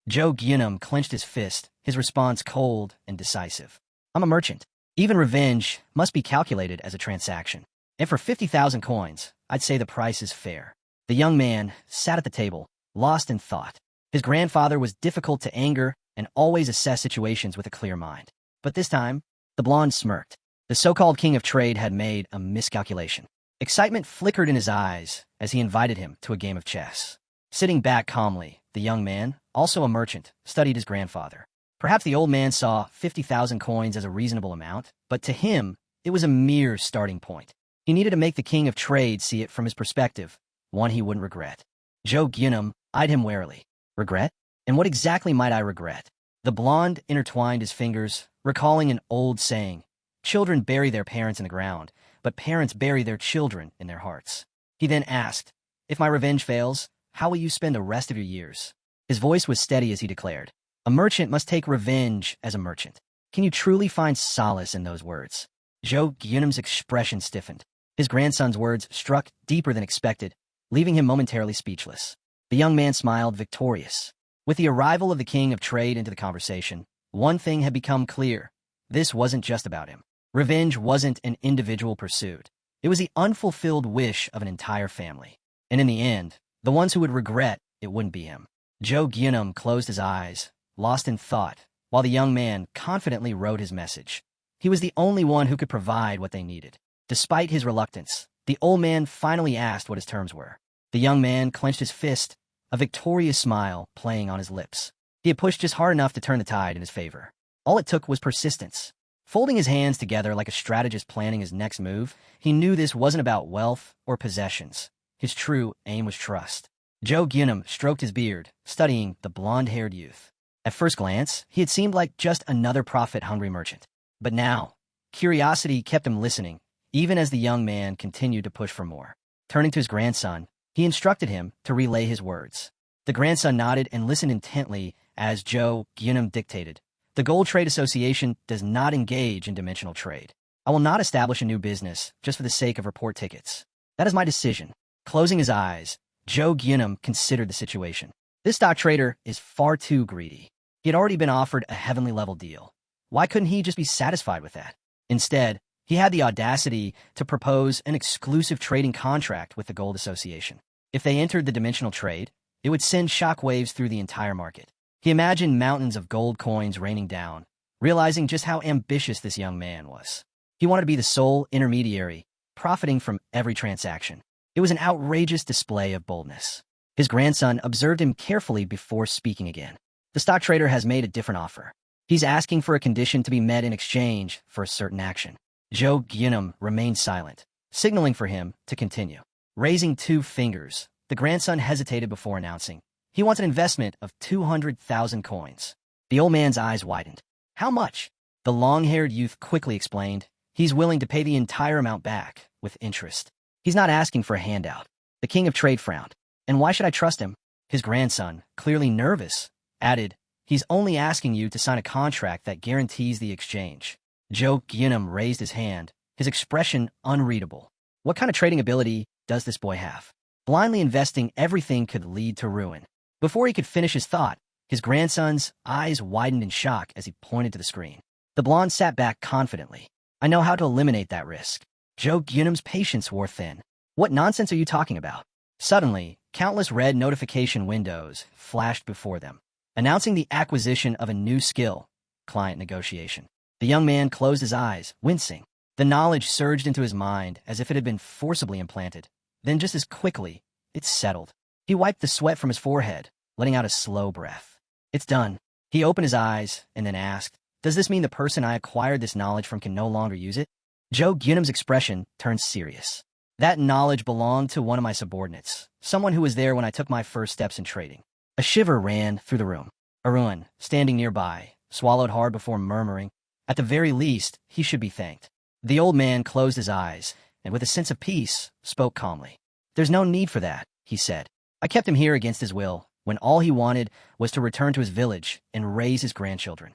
Speaker 1: Joe Gyunum clenched his fist, his response cold and decisive. "I'm a merchant. Even revenge must be calculated as a transaction. And for 50,000 coins, I'd say the price is fair." The young man sat at the table, lost in thought. His grandfather was difficult to anger and always assessed situations with a clear mind. But this time, the blonde smirked. The so-called king of trade had made a miscalculation. Excitement flickered in his eyes as he invited him to a game of chess. Sitting back calmly, the young man, also a merchant, studied his grandfather. Perhaps the old man saw 50,000 coins as a reasonable amount, but to him, it was a mere starting point. He needed to make the king of trade see it from his perspective, one he wouldn't regret. Joe Gyunum eyed him warily. "Regret? And what exactly might I regret?" The blonde intertwined his fingers, recalling an old saying, "Children bury their parents in the ground, but parents bury their children in their hearts." He then asked, "If my revenge fails, how will you spend the rest of your years?" His voice was steady as he declared, "A merchant must take revenge as a merchant." Can you truly find solace in those words? Joe Gyunum's expression stiffened. His grandson's words struck deeper than expected, leaving him momentarily speechless. The young man smiled, victorious. With the arrival of the king of trade into the conversation, one thing had become clear. This wasn't just about him. Revenge wasn't an individual pursuit. It was the unfulfilled wish of an entire family. And in the end, the ones who would regret it wouldn't be him. Joe Gyunum closed his eyes, lost in thought, while the young man confidently wrote his message. He was the only one who could provide what they needed. Despite his reluctance, the old man finally asked what his terms were. The young man clenched his fist, a victorious smile playing on his lips. He had pushed just hard enough to turn the tide in his favor. All it took was persistence. Folding his hands together like a strategist planning his next move, he knew this wasn't about wealth or possessions. His true aim was trust. Joe Gyunum stroked his beard, studying the blonde-haired youth. At first glance, he had seemed like just another profit-hungry merchant. But now, curiosity kept him listening, even as the young man continued to push for more. Turning to his grandson, he instructed him to relay his words. The grandson nodded and listened intently as Joe Gyunum dictated. "The Gold Trade Association does not engage in dimensional trade. I will not establish a new business just for the sake of report tickets. That is my decision." Closing his eyes, Joe Gyunum considered the situation. This stock trader is far too greedy. He had already been offered a heavenly level deal. Why couldn't he just be satisfied with that? Instead, he had the audacity to propose an exclusive trading contract with the Gold Association. If they entered the dimensional trade, it would send shockwaves through the entire market. He imagined mountains of gold coins raining down, realizing just how ambitious this young man was. He wanted to be the sole intermediary, profiting from every transaction. It was an outrageous display of boldness. His grandson observed him carefully before speaking again. "The stock trader has made a different offer. He's asking for a condition to be met in exchange for a certain action." Joe Gyunum remained silent, signaling for him to continue. Raising 2 fingers, the grandson hesitated before announcing, "He wants an investment of 200,000 coins." The old man's eyes widened. "How much?" The long-haired youth quickly explained. He's willing to pay the entire amount back, with interest. He's not asking for a handout. The king of trade frowned. And why should I trust him? His grandson, clearly nervous, added, he's only asking you to sign a contract that guarantees the exchange. Joe Ginam raised his hand, his expression unreadable. What kind of trading ability does this boy have? Blindly investing everything could lead to ruin. Before he could finish his thought, his grandson's eyes widened in shock as he pointed to the screen. The blonde sat back confidently. I know how to eliminate that risk. Joe Ginam's patience wore thin. What nonsense are you talking about? Suddenly, countless red notification windows flashed before them, announcing the acquisition of a new skill, client negotiation. The young man closed his eyes, wincing. The knowledge surged into his mind as if it had been forcibly implanted. Then just as quickly, it settled. He wiped the sweat from his forehead, letting out a slow breath. It's done. He opened his eyes and then asked, does this mean the person I acquired this knowledge from can no longer use it? Joe Ginam's expression turned serious. That knowledge belonged to one of my subordinates, someone who was there when I took my first steps in trading. A shiver ran through the room. Aruin, standing nearby, swallowed hard before murmuring, at the very least, he should be thanked. The old man closed his eyes, and with a sense of peace, spoke calmly. There's no need for that, he said. I kept him here against his will, when all he wanted was to return to his village and raise his grandchildren.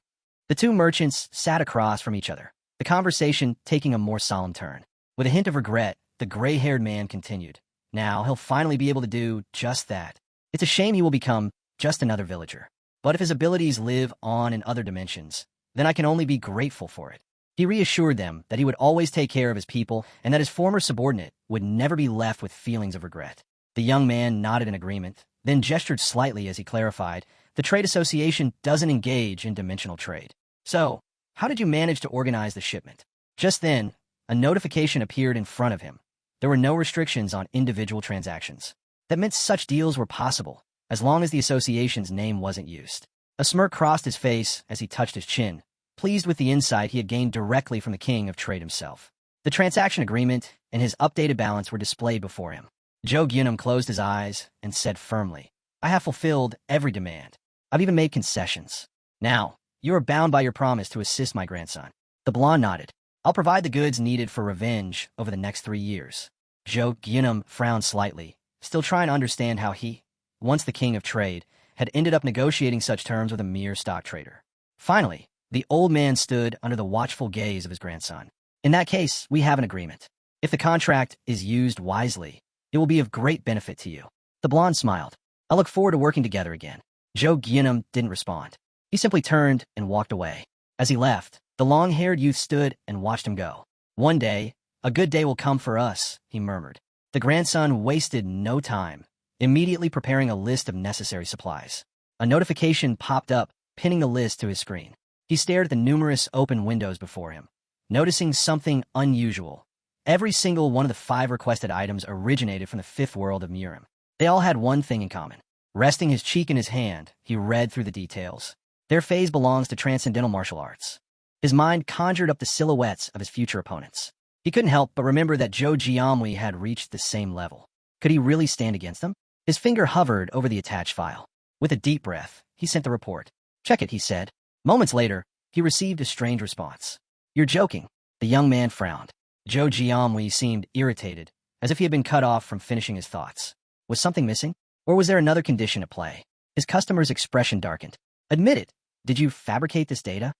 Speaker 1: The two merchants sat across from each other, the conversation taking a more solemn turn. With a hint of regret, the gray-haired man continued. Now he'll finally be able to do just that. It's a shame he will become just another villager. But if his abilities live on in other dimensions, then I can only be grateful for it. He reassured them that he would always take care of his people and that his former subordinate would never be left with feelings of regret. The young man nodded in agreement, then gestured slightly as he clarified, the trade association doesn't engage in dimensional trade. So, how did you manage to organize the shipment? Just then, a notification appeared in front of him. There were no restrictions on individual transactions. That meant such deals were possible, as long as the association's name wasn't used. A smirk crossed his face as he touched his chin, pleased with the insight he had gained directly from the king of trade himself. The transaction agreement and his updated balance were displayed before him. Joe Ginam closed his eyes and said firmly, I have fulfilled every demand. I've even made concessions. Now, you are bound by your promise to assist my grandson. The blonde nodded. I'll provide the goods needed for revenge over the next 3 years. Joe Ginam frowned slightly, still trying to understand how he, once the king of trade, had ended up negotiating such terms with a mere stock trader. Finally, the old man stood under the watchful gaze of his grandson. In that case, we have an agreement. If the contract is used wisely, it will be of great benefit to you. The blonde smiled. I look forward to working together again. Joe Ginam didn't respond. He simply turned and walked away. As he left, the long-haired youth stood and watched him go. One day, a good day will come for us, he murmured. The grandson wasted no time, immediately preparing a list of necessary supplies. A notification popped up, pinning the list to his screen. He stared at the numerous open windows before him, noticing something unusual. Every single one of the 5 requested items originated from the 5th world of Murim. They all had one thing in common. Resting his cheek in his hand, he read through the details. Their phase belongs to transcendental martial arts. His mind conjured up the silhouettes of his future opponents. He couldn't help but remember that Joe Jiamwi had reached the same level. Could he really stand against them? His finger hovered over the attached file. With a deep breath, he sent the report. Check it, he said. Moments later, he received a strange response. You're joking. The young man frowned. Joe Jiamwi seemed irritated, as if he had been cut off from finishing his thoughts. Was something missing? Or was there another condition at play? His customer's expression darkened. Admit it. Did you fabricate this data?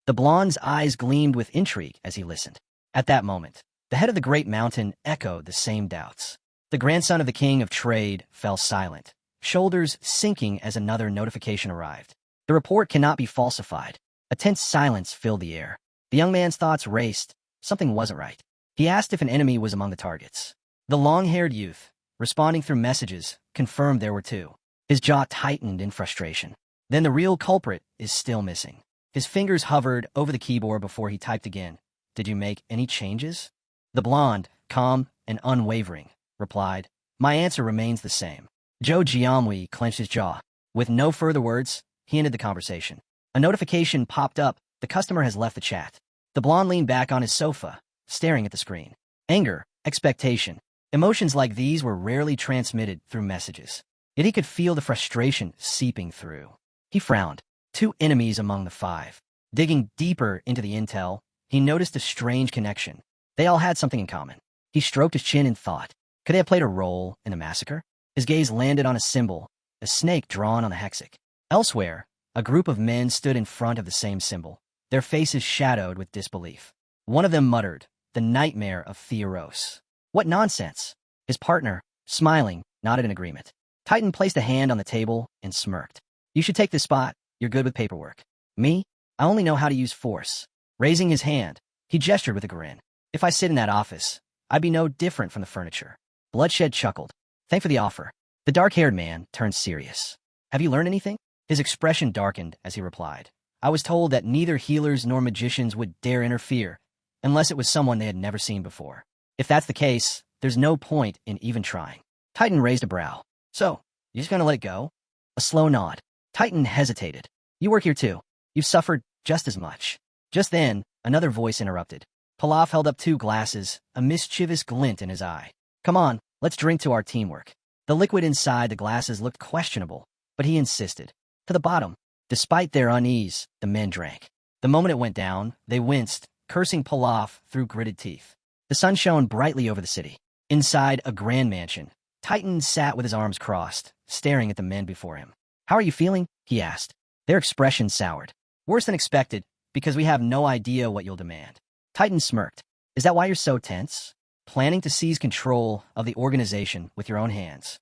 Speaker 1: The blonde's eyes gleamed with intrigue as he listened. At that moment, the head of the great mountain echoed the same doubts. The grandson of the king of trade fell silent, shoulders sinking as another notification arrived. The report cannot be falsified. A tense silence filled the air. The young man's thoughts raced. Something wasn't right. He asked if an enemy was among the targets. The long-haired youth, responding through messages, confirmed there were 2. His jaw tightened in frustration. Then the real culprit is still missing. His fingers hovered over the keyboard before he typed again. Did you make any changes? The blonde, calm and unwavering, replied, my answer remains the same. Joe Jiamwi clenched his jaw. With no further words, he ended the conversation. A notification popped up. The customer has left the chat. The blonde leaned back on his sofa, staring at the screen. Anger, expectation, emotions like these were rarely transmitted through messages. Yet he could feel the frustration seeping through. He frowned. 2 enemies among the 5. Digging deeper into the intel, he noticed a strange connection. They all had something in common. He stroked his chin in thought. Could they have played a role in the massacre? His gaze landed on a symbol, a snake drawn on the hexagon. Elsewhere, a group of men stood in front of the same symbol, their faces shadowed with disbelief. One of them muttered, "The nightmare of Theoros." "What nonsense!" His partner, smiling, nodded in agreement. Titan placed a hand on the table and smirked. "You should take this spot. You're good with paperwork." "Me? I only know how to use force." Raising his hand, he gestured with a grin. "If I sit in that office, I'd be no different from the furniture." Bloodshed chuckled. "Thanks for the offer." The dark-haired man turned serious. "Have you learned anything?" His expression darkened as he replied. "I was told that neither healers nor magicians would dare interfere, unless it was someone they had never seen before. If that's the case, there's no point in even trying." Titan raised a brow. "So, you're just gonna let it go?" A slow nod. Titan hesitated. "You work here too. You've suffered just as much." Just then, another voice interrupted. Pilaf held up 2 glasses, a mischievous glint in his eye. "Come on, let's drink to our teamwork." The liquid inside the glasses looked questionable, but he insisted. To the bottom. Despite their unease, the men drank. The moment it went down, they winced, cursing Pilaf through gritted teeth. The sun shone brightly over the city. Inside a grand mansion, Titan sat with his arms crossed, staring at the men before him. "How are you feeling?" he asked. Their expressions soured. "Worse than expected, because we have no idea what you'll demand." Titan smirked. "Is that why you're so tense? Planning to seize control of the organization with your own hands?"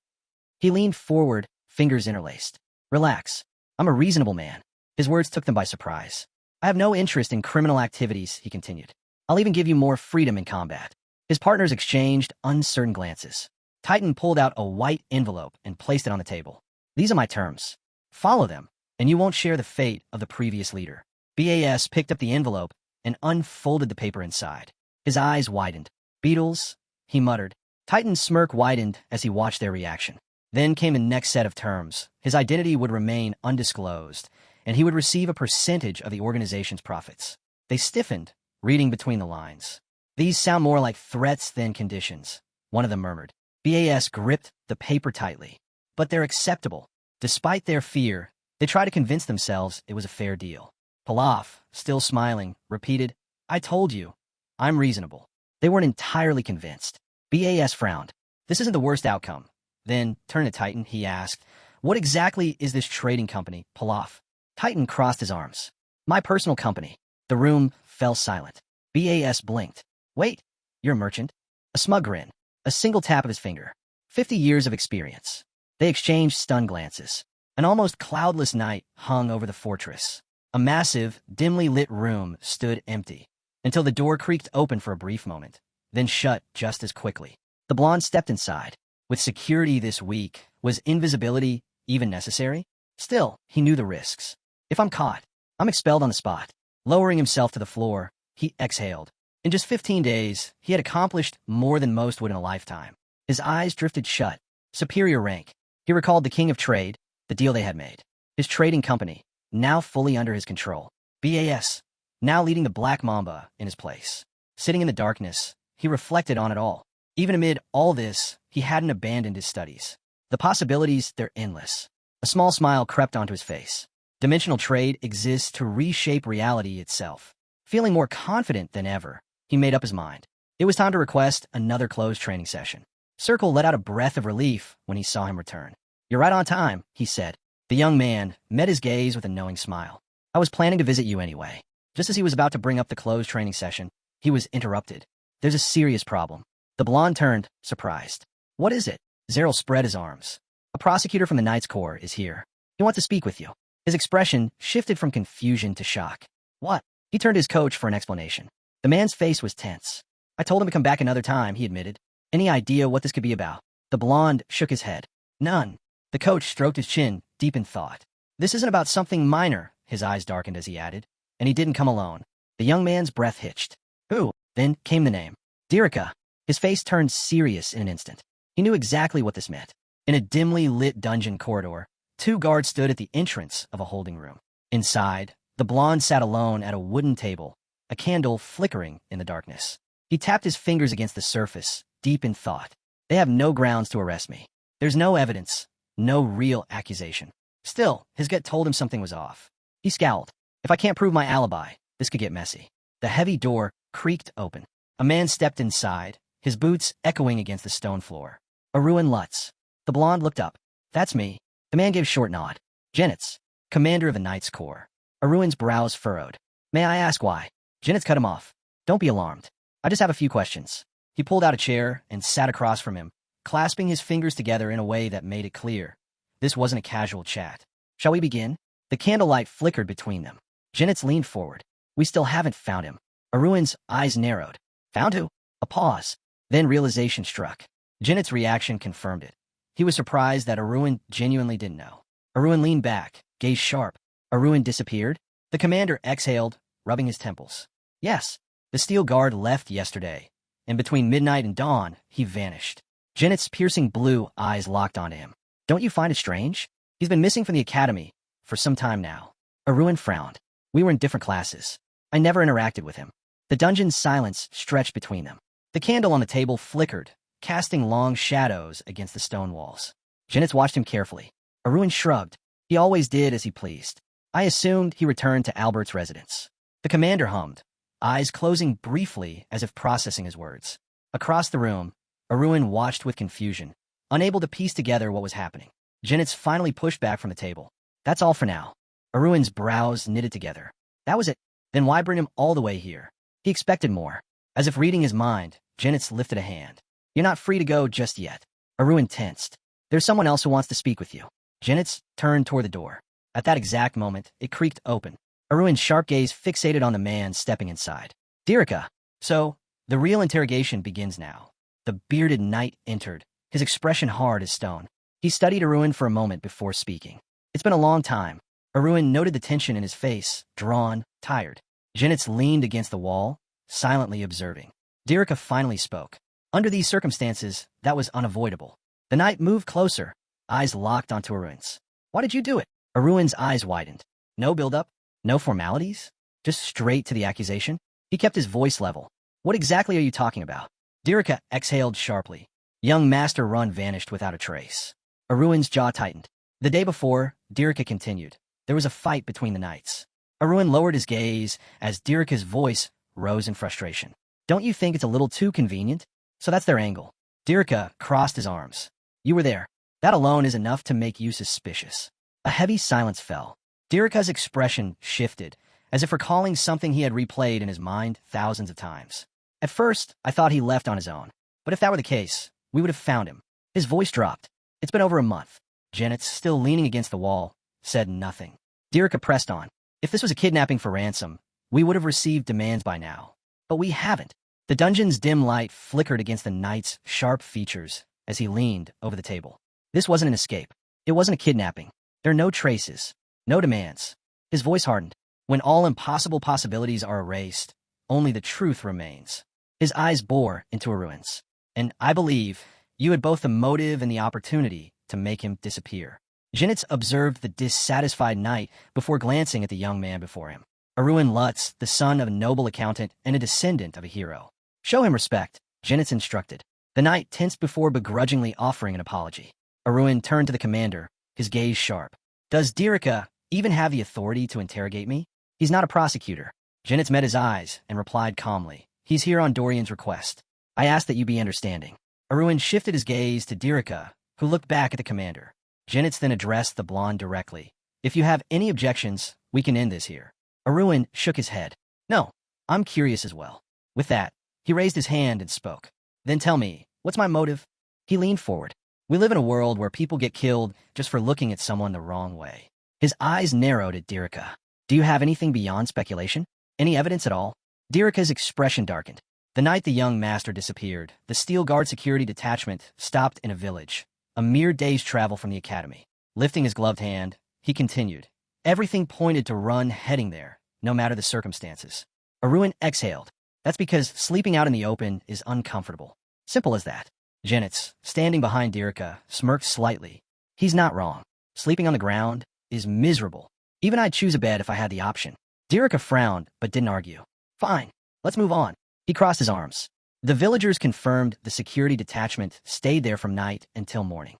Speaker 1: He leaned forward, fingers interlaced. "Relax. I'm a reasonable man." His words took them by surprise. "I have no interest in criminal activities," he continued. "I'll even give you more freedom in combat." His partners exchanged uncertain glances. Titan pulled out a white envelope and placed it on the table. "These are my terms. Follow them, and you won't share the fate of the previous leader." BAS picked up the envelope and unfolded the paper inside. His eyes widened. "Beetles," he muttered. Titan's smirk widened as he watched their reaction. Then came the next set of terms. His identity would remain undisclosed, and he would receive a percentage of the organization's profits. They stiffened, reading between the lines. "These sound more like threats than conditions," one of them murmured. BAS gripped the paper tightly. "But they're acceptable." Despite their fear, they tried to convince themselves it was a fair deal. Pilaf, still smiling, repeated, "I told you. I'm reasonable." They weren't entirely convinced. BAS frowned. "This isn't the worst outcome." Then, turning to Titan, he asked, "What exactly is this trading company, Pilaf?" Titan crossed his arms. "My personal company." The room fell silent. BAS blinked. "Wait, you're a merchant?" A smug grin. A single tap of his finger. 50 years of experience. They exchanged stunned glances. An almost cloudless night hung over the fortress. A massive, dimly lit room stood empty, until the door creaked open for a brief moment, then shut just as quickly. The blonde stepped inside. With security this weak, was invisibility even necessary? Still, he knew the risks. "If I'm caught, I'm expelled on the spot." Lowering himself to the floor, he exhaled. In just 15 days, he had accomplished more than most would in a lifetime. His eyes drifted shut. Superior rank. He recalled the king of trade, the deal they had made. His trading company, now fully under his control. BAS, now leading the Black Mamba in his place. Sitting in the darkness, he reflected on it all. Even amid all this, he hadn't abandoned his studies. The possibilities, they're endless. A small smile crept onto his face. Dimensional trade exists to reshape reality itself. Feeling more confident than ever, he made up his mind. It was time to request another closed training session. Circle let out a breath of relief when he saw him return. "You're right on time," he said. The young man met his gaze with a knowing smile. "I was planning to visit you anyway." Just as he was about to bring up the closed training session, he was interrupted. "There's a serious problem." The blonde turned, surprised. "What is it?" Zeril spread his arms. "A prosecutor from the Knights Corps is here. He wants to speak with you." His expression shifted from confusion to shock. "What?" He turned to his coach for an explanation. The man's face was tense. "I told him to come back another time," he admitted. "Any idea what this could be about?" The blonde shook his head. "None." The coach stroked his chin, deep in thought. "This isn't about something minor," his eyes darkened as he added. "And he didn't come alone." The young man's breath hitched. "Who?" Then came the name. "Dirika." His face turned serious in an instant. He knew exactly what this meant. In a dimly lit dungeon corridor, 2 guards stood at the entrance of a holding room. Inside, the blonde sat alone at a wooden table, a candle flickering in the darkness. He tapped his fingers against the surface, deep in thought. "They have no grounds to arrest me. There's no evidence, no real accusation." Still, his gut told him something was off. He scowled. If I can't prove my alibi, this could get messy. The heavy door creaked open. A man stepped inside, his boots echoing against the stone floor. Aruin Lutz. The blonde looked up. That's me. The man gave a short nod. Genitz, commander of the Knights Corps. Aruin's brows furrowed. May I ask why? Genitz cut him off. Don't be alarmed. I just have a few questions. He pulled out a chair and sat across from him, clasping his fingers together in a way that made it clear. This wasn't a casual chat. Shall we begin? The candlelight flickered between them. Genitz leaned forward. We still haven't found him. Aruin's eyes narrowed. Found who? A pause. Then realization struck. Genit's reaction confirmed it. He was surprised that Aruin genuinely didn't know. Aruin leaned back, gaze sharp. Aruin disappeared? The commander exhaled, rubbing his temples. Yes, the steel guard left yesterday, and between midnight and dawn, he vanished. Genit's piercing blue eyes locked onto him. Don't you find it strange? He's been missing from the academy for some time now. Aruin frowned. We were in different classes. I never interacted with him. The dungeon's silence stretched between them. The candle on the table flickered, casting long shadows against the stone walls. Genitz watched him carefully. Aruin shrugged. He always did as he pleased. I assumed he returned to Albert's residence. The commander hummed, eyes closing briefly as if processing his words. Across the room, Aruin watched with confusion, unable to piece together what was happening. Genitz finally pushed back from the table. That's all for now. Aruin's brows knitted together. That was it. Then why bring him all the way here? He expected more. As if reading his mind, Genitz lifted a hand. You're not free to go just yet. Aruin tensed. There's someone else who wants to speak with you. Genitz turned toward the door. At that exact moment, it creaked open. Aruin's sharp gaze fixated on the man stepping inside. Dirika. So, the real interrogation begins now. The bearded knight entered, his expression hard as stone. He studied Aruin for a moment before speaking. It's been a long time. Aruin noted the tension in his face, drawn, tired. Genitz leaned against the wall, silently observing. Dirika finally spoke. Under these circumstances, that was unavoidable. The knight moved closer, eyes locked onto Aruin's. Why did you do it? Aruin's eyes widened. No build-up? No formalities? Just straight to the accusation? He kept his voice level. What exactly are you talking about? Dirika exhaled sharply. Young Master Run vanished without a trace. Aruin's jaw tightened. The day before, Dirika continued. There was a fight between the knights. Aruin lowered his gaze as Dirika's voice rose in frustration. Don't you think it's a little too convenient? So that's their angle. Dirika crossed his arms. You were there. That alone is enough to make you suspicious. A heavy silence fell. Dirika's expression shifted, as if recalling something he had replayed in his mind thousands of times. At first, I thought he left on his own. But if that were the case, we would have found him. His voice dropped. It's been over a month. Genitz, still leaning against the wall, said nothing. Dirika pressed on. If this was a kidnapping for ransom, we would have received demands by now. But we haven't. The dungeon's dim light flickered against the knight's sharp features as he leaned over the table. This wasn't an escape. It wasn't a kidnapping. There are no traces, no demands. His voice hardened. When all impossible possibilities are erased, only the truth remains. His eyes bore into Aruin's. And I believe you had both the motive and the opportunity to make him disappear. Genitz observed the dissatisfied knight before glancing at the young man before him. Aruin Lutz, the son of a noble accountant and a descendant of a hero. Show him respect, Genitz instructed. The knight tensed before begrudgingly offering an apology. Aruin turned to the commander, his gaze sharp. Does Dirika even have the authority to interrogate me? He's not a prosecutor. Genitz met his eyes and replied calmly. He's here on Dorian's request. I ask that you be understanding. Aruin shifted his gaze to Dirika, who looked back at the commander. Genitz then addressed the blonde directly. If you have any objections, we can end this here. Aruin shook his head. No, I'm curious as well. With that, he raised his hand and spoke. Then tell me, what's my motive? He leaned forward. We live in a world where people get killed just for looking at someone the wrong way. His eyes narrowed at Dirika. Do you have anything beyond speculation? Any evidence at all? Dirika's expression darkened. The night the young master disappeared, the Steel Guard security detachment stopped in a village, a mere day's travel from the academy. Lifting his gloved hand, he continued. Everything pointed to Run heading there, no matter the circumstances. Aruin exhaled. That's because sleeping out in the open is uncomfortable. Simple as that. Genitz, standing behind Dirika, smirked slightly. He's not wrong. Sleeping on the ground is miserable. Even I'd choose a bed if I had the option. Dirika frowned, but didn't argue. Fine, let's move on. He crossed his arms. The villagers confirmed the security detachment stayed there from night until morning.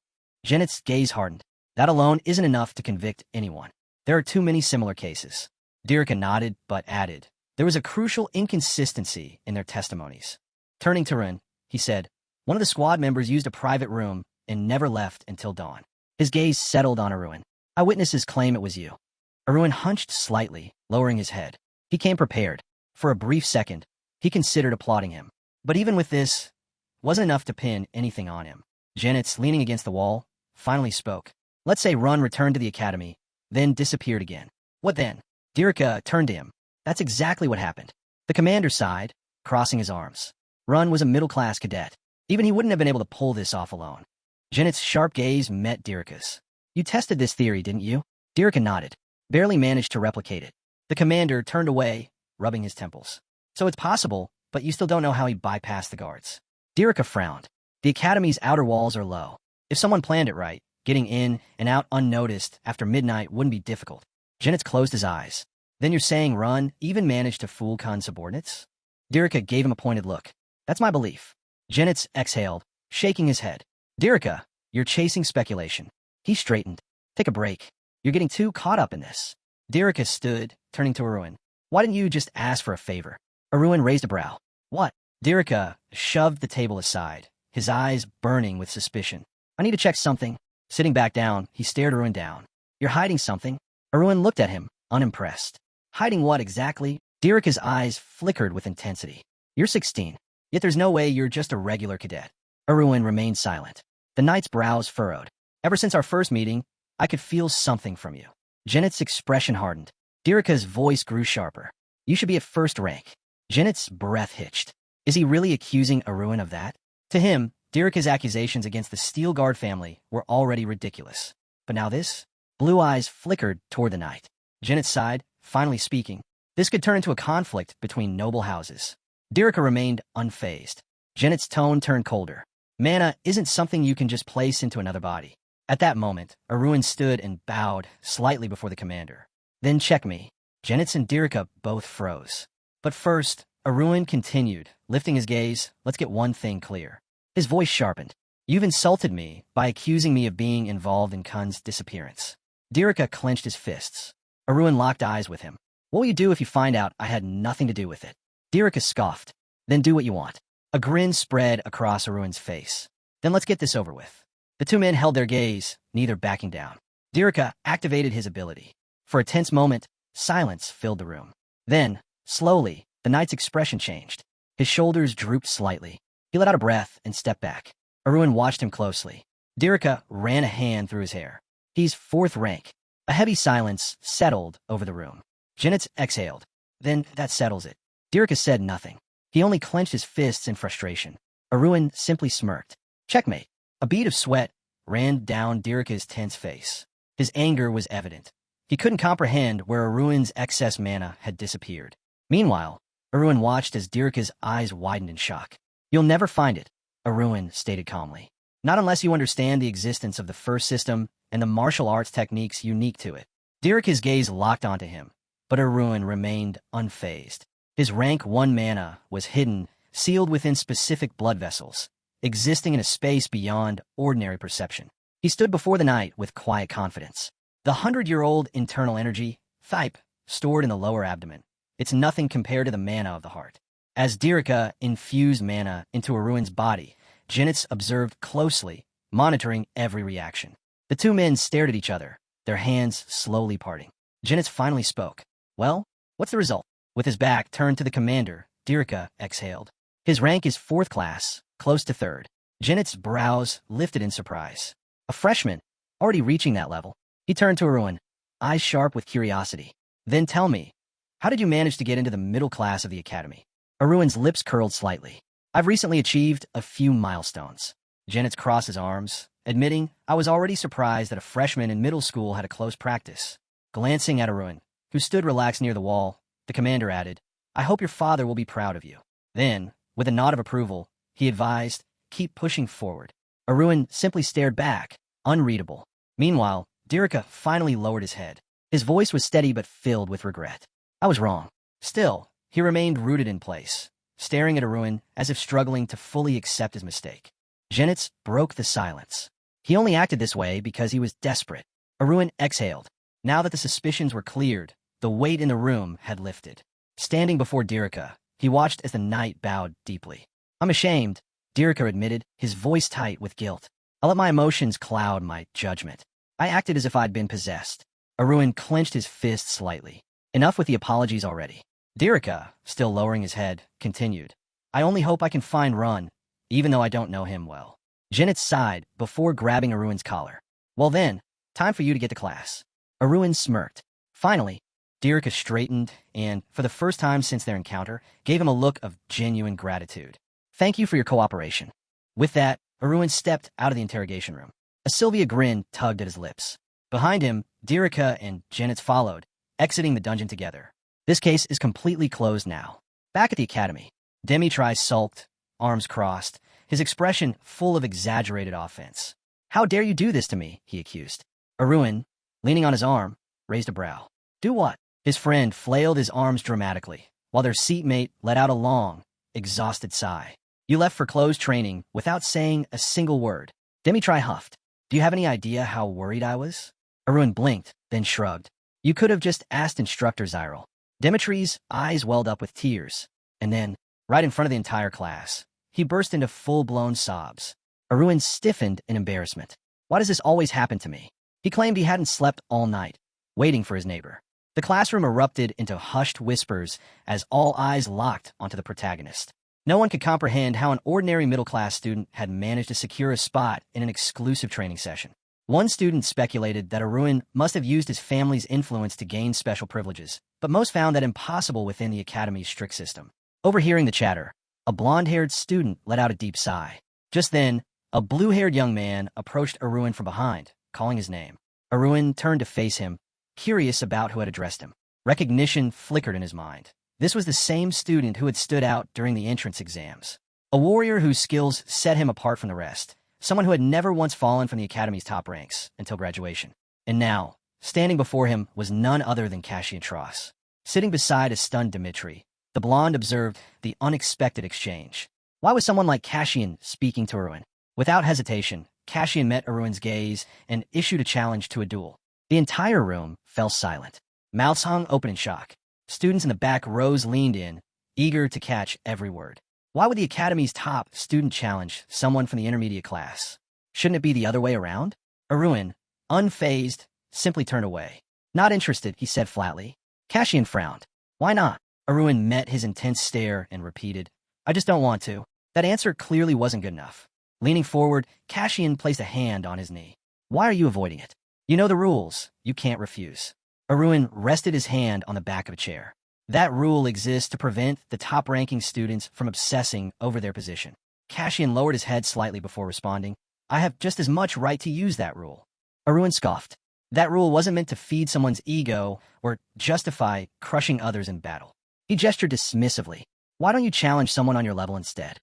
Speaker 1: Genitz's gaze hardened. That alone isn't enough to convict anyone. There are too many similar cases. Dirika nodded, but added, there was a crucial inconsistency in their testimonies. Turning to Aruin, he said, one of the squad members used a private room and never left until dawn. His gaze settled on Aruin. Eyewitnesses claim it was you. Aruin hunched slightly, lowering his head. He came prepared. For a brief second, he considered applauding him. But even with this, wasn't enough to pin anything on him. Janet's, leaning against the wall, finally spoke. Let's say Run returned to the academy, then disappeared again. What then? Dirika turned to him. That's exactly what happened. The commander sighed, crossing his arms. Run was a middle-class cadet. Even he wouldn't have been able to pull this off alone. Janet's sharp gaze met Dirika's. You tested this theory, didn't you? Dirika nodded, barely managed to replicate it. The commander turned away, rubbing his temples. So it's possible, but you still don't know how he bypassed the guards. Dirika frowned. The academy's outer walls are low. If someone planned it right, getting in and out unnoticed after midnight wouldn't be difficult. Janet's closed his eyes. Then you're saying Run even managed to fool Khan's subordinates? Dirika gave him a pointed look. That's my belief. Janet's exhaled, shaking his head. Dirika, you're chasing speculation. He straightened. Take a break. You're getting too caught up in this. Dirika stood, turning to Aruin. Why didn't you just ask for a favor? Aruin raised a brow. What? Dirika shoved the table aside, his eyes burning with suspicion. I need to check something. Sitting back down, he stared Aruin down. You're hiding something? Aruin looked at him, unimpressed. Hiding what exactly? Dirika's eyes flickered with intensity. You're 16, yet there's no way you're just a regular cadet. Aruin remained silent. The knight's brows furrowed. Ever since our first meeting, I could feel something from you. Janet's expression hardened. Dirika's voice grew sharper. You should be at first rank. Janet's breath hitched. Is he really accusing Aruin of that? To him, Dirika's accusations against the Steel Guard family were already ridiculous. But now this? Blue eyes flickered toward the knight. Janet sighed, finally speaking. This could turn into a conflict between noble houses. Dirika remained unfazed. Janet's tone turned colder. Mana isn't something you can just place into another body. At that moment, Aruin stood and bowed slightly before the commander. Then check me. Janet's and Dirika both froze. But first, Aruin continued, lifting his gaze. Let's get one thing clear. His voice sharpened. You've insulted me by accusing me of being involved in Khan's disappearance. Dirika clenched his fists. Aruin locked eyes with him. What will you do if you find out I had nothing to do with it? Dirika scoffed. Then do what you want. A grin spread across Aruin's face. Then let's get this over with. The two men held their gaze, neither backing down. Dirika activated his ability. For a tense moment, silence filled the room. Then, slowly, the knight's expression changed. His shoulders drooped slightly. He let out a breath and stepped back. Aruin watched him closely. Dirika ran a hand through his hair. He's fourth rank. A heavy silence settled over the room. Janet's exhaled. Then that settles it. Dirika said nothing. He only clenched his fists in frustration. Aruin simply smirked. Checkmate. A bead of sweat ran down Dirika's tense face. His anger was evident. He couldn't comprehend where Aruin's excess mana had disappeared. Meanwhile, Aruin watched as Dirika's eyes widened in shock. You'll never find it, Aruin stated calmly. Not unless you understand the existence of the first system and the martial arts techniques unique to it. Dirika's gaze locked onto him, but Aruin remained unfazed. His rank 1 mana was hidden, sealed within specific blood vessels, existing in a space beyond ordinary perception. He stood before the knight with quiet confidence. The 100-year-old internal energy, Thype, stored in the lower abdomen. It's nothing compared to the mana of the heart. As Dirika infused mana into Aruin's body, Janet's observed closely, monitoring every reaction. The two men stared at each other, their hands slowly parting. Janet's finally spoke. Well, what's the result? With his back turned to the commander, Dirika exhaled. His rank is 4th class, close to 3rd. Janet's brows lifted in surprise. A freshman, already reaching that level. He turned to Aruin, eyes sharp with curiosity. Then tell me, how did you manage to get into the middle class of the academy? Aruin's lips curled slightly. I've recently achieved a few milestones. Janet's crossed his arms, admitting, I was already surprised that a freshman in middle school had a close practice. Glancing at Aruin, who stood relaxed near the wall, the commander added, I hope your father will be proud of you. Then, with a nod of approval, he advised, keep pushing forward. Aruin simply stared back, unreadable. Meanwhile, Dirika finally lowered his head. His voice was steady but filled with regret. I was wrong. Still, he remained rooted in place, staring at Aruin as if struggling to fully accept his mistake. Janet's broke the silence. He only acted this way because he was desperate. Aruin exhaled. Now that the suspicions were cleared, the weight in the room had lifted. Standing before Dirika, he watched as the knight bowed deeply. "I'm ashamed," Dirika admitted, his voice tight with guilt. "I let my emotions cloud my judgment. I acted as if I'd been possessed." Aruin clenched his fist slightly. "Enough with the apologies already." Dirika, still lowering his head, continued. "I only hope I can find Run, even though I don't know him well." Janet sighed before grabbing Aruin's collar. "Well then, time for you to get to class." Aruin smirked. Finally, Dirika straightened and, for the first time since their encounter, gave him a look of genuine gratitude. "Thank you for your cooperation." With that, Aruin stepped out of the interrogation room. A Sylvia grin tugged at his lips. Behind him, Dirika and Janet followed, exiting the dungeon together. This case is completely closed now. Back at the academy, Dimitri sulked, arms crossed, his expression full of exaggerated offense. "How dare you do this to me?" he accused. Aruin, leaning on his arm, raised a brow. "Do what?" His friend flailed his arms dramatically, while their seatmate let out a long, exhausted sigh. "You left for closed training without saying a single word." Dimitri huffed. "Do you have any idea how worried I was?" Aruin blinked, then shrugged. "You could have just asked Instructor Zyril." Dimitri's eyes welled up with tears, and then, right in front of the entire class, he burst into full-blown sobs. Aruin stiffened in embarrassment. "Why does this always happen to me?" He claimed he hadn't slept all night, waiting for his neighbor. The classroom erupted into hushed whispers as all eyes locked onto the protagonist. No one could comprehend how an ordinary middle-class student had managed to secure a spot in an exclusive training session. One student speculated that Aruin must have used his family's influence to gain special privileges, but most found that impossible within the academy's strict system. Overhearing the chatter, a blonde-haired student let out a deep sigh. Just then, a blue-haired young man approached Aruin from behind, calling his name. Aruin turned to face him, curious about who had addressed him. Recognition flickered in his mind. This was the same student who had stood out during the entrance exams. A warrior whose skills set him apart from the rest. Someone who had never once fallen from the academy's top ranks until graduation. And now, standing before him was none other than Cassian Tross. Sitting beside a stunned Dimitri, the blonde observed the unexpected exchange. Why was someone like Cassian speaking to Aruin? Without hesitation, Cassian met Aruin's gaze and issued a challenge to a duel. The entire room fell silent. Mouths hung open in shock. Students in the back rows leaned in, eager to catch every word. Why would the academy's top student challenge someone from the intermediate class? Shouldn't it be the other way around? Aruin, unfazed, simply turned away. "Not interested," he said flatly. Cassian frowned. "Why not?" Aruin met his intense stare and repeated, "I just don't want to." That answer clearly wasn't good enough. Leaning forward, Cassian placed a hand on his knee. "Why are you avoiding it? You know the rules. You can't refuse." Aruin rested his hand on the back of a chair. That rule exists to prevent the top-ranking students from obsessing over their position. Cassian lowered his head slightly before responding. "I have just as much right to use that rule." Aruin scoffed. That rule wasn't meant to feed someone's ego or justify crushing others in battle. He gestured dismissively. "Why don't you challenge someone on your level instead?"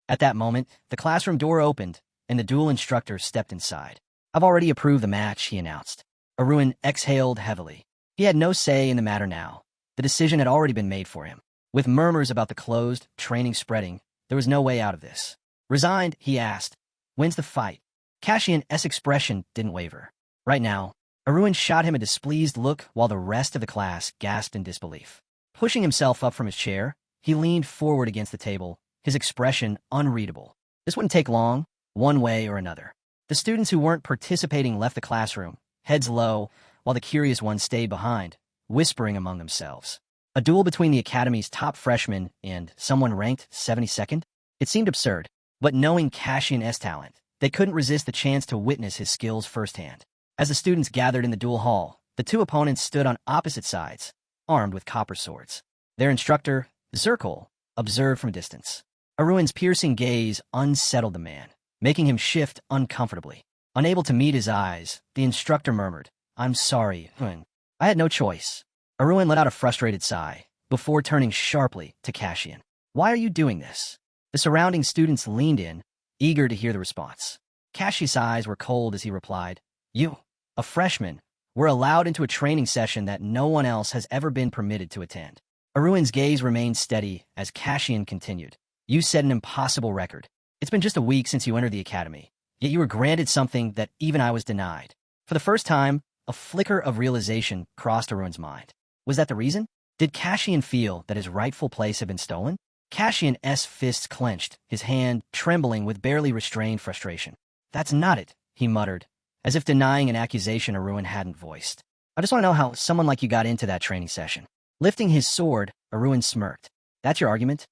Speaker 1: At that moment, the classroom door opened, and the duel instructor stepped inside. "I've already approved the match," he announced. Aruin exhaled heavily. He had no say in the matter now. The decision had already been made for him. With murmurs about the closed training spreading, there was no way out of this. Resigned, he asked, "When's the fight?" Cassian's expression didn't waver. Right now, Aruin shot him a displeased look while the rest of the class gasped in disbelief. Pushing himself up from his chair, he leaned forward against the table, his expression unreadable. This wouldn't take long, one way or another. The students who weren't participating left the classroom, heads low, while the curious ones stayed behind, whispering among themselves. A duel between the academy's top freshmen and someone ranked 72nd? It seemed absurd, but knowing Cassian's talent, they couldn't resist the chance to witness his skills firsthand. As the students gathered in the duel hall, the two opponents stood on opposite sides, armed with copper swords. Their instructor, Zirkle, observed from a distance. Aruin's piercing gaze unsettled the man, making him shift uncomfortably. Unable to meet his eyes, the instructor murmured, "I'm sorry, Aruin. I had no choice." Aruin let out a frustrated sigh, before turning sharply to Cassian. "Why are you doing this?" The surrounding students leaned in, eager to hear the response. Cassian's eyes were cold as he replied, "You, a freshman, were allowed into a training session that no one else has ever been permitted to attend." Aruin's gaze remained steady as Cassian continued. "You set an impossible record. It's been just a week since you entered the academy, yet you were granted something that even I was denied." For the first time, a flicker of realization crossed Aruin's mind. Was that the reason? Did Cassian feel that his rightful place had been stolen? Cassian's fists clenched, his hand trembling with barely restrained frustration. That's not it, he muttered, as if denying an accusation Aruin hadn't voiced. I just want to know how someone like you got into that training session. Lifting his sword, Aruin smirked. That's your argument?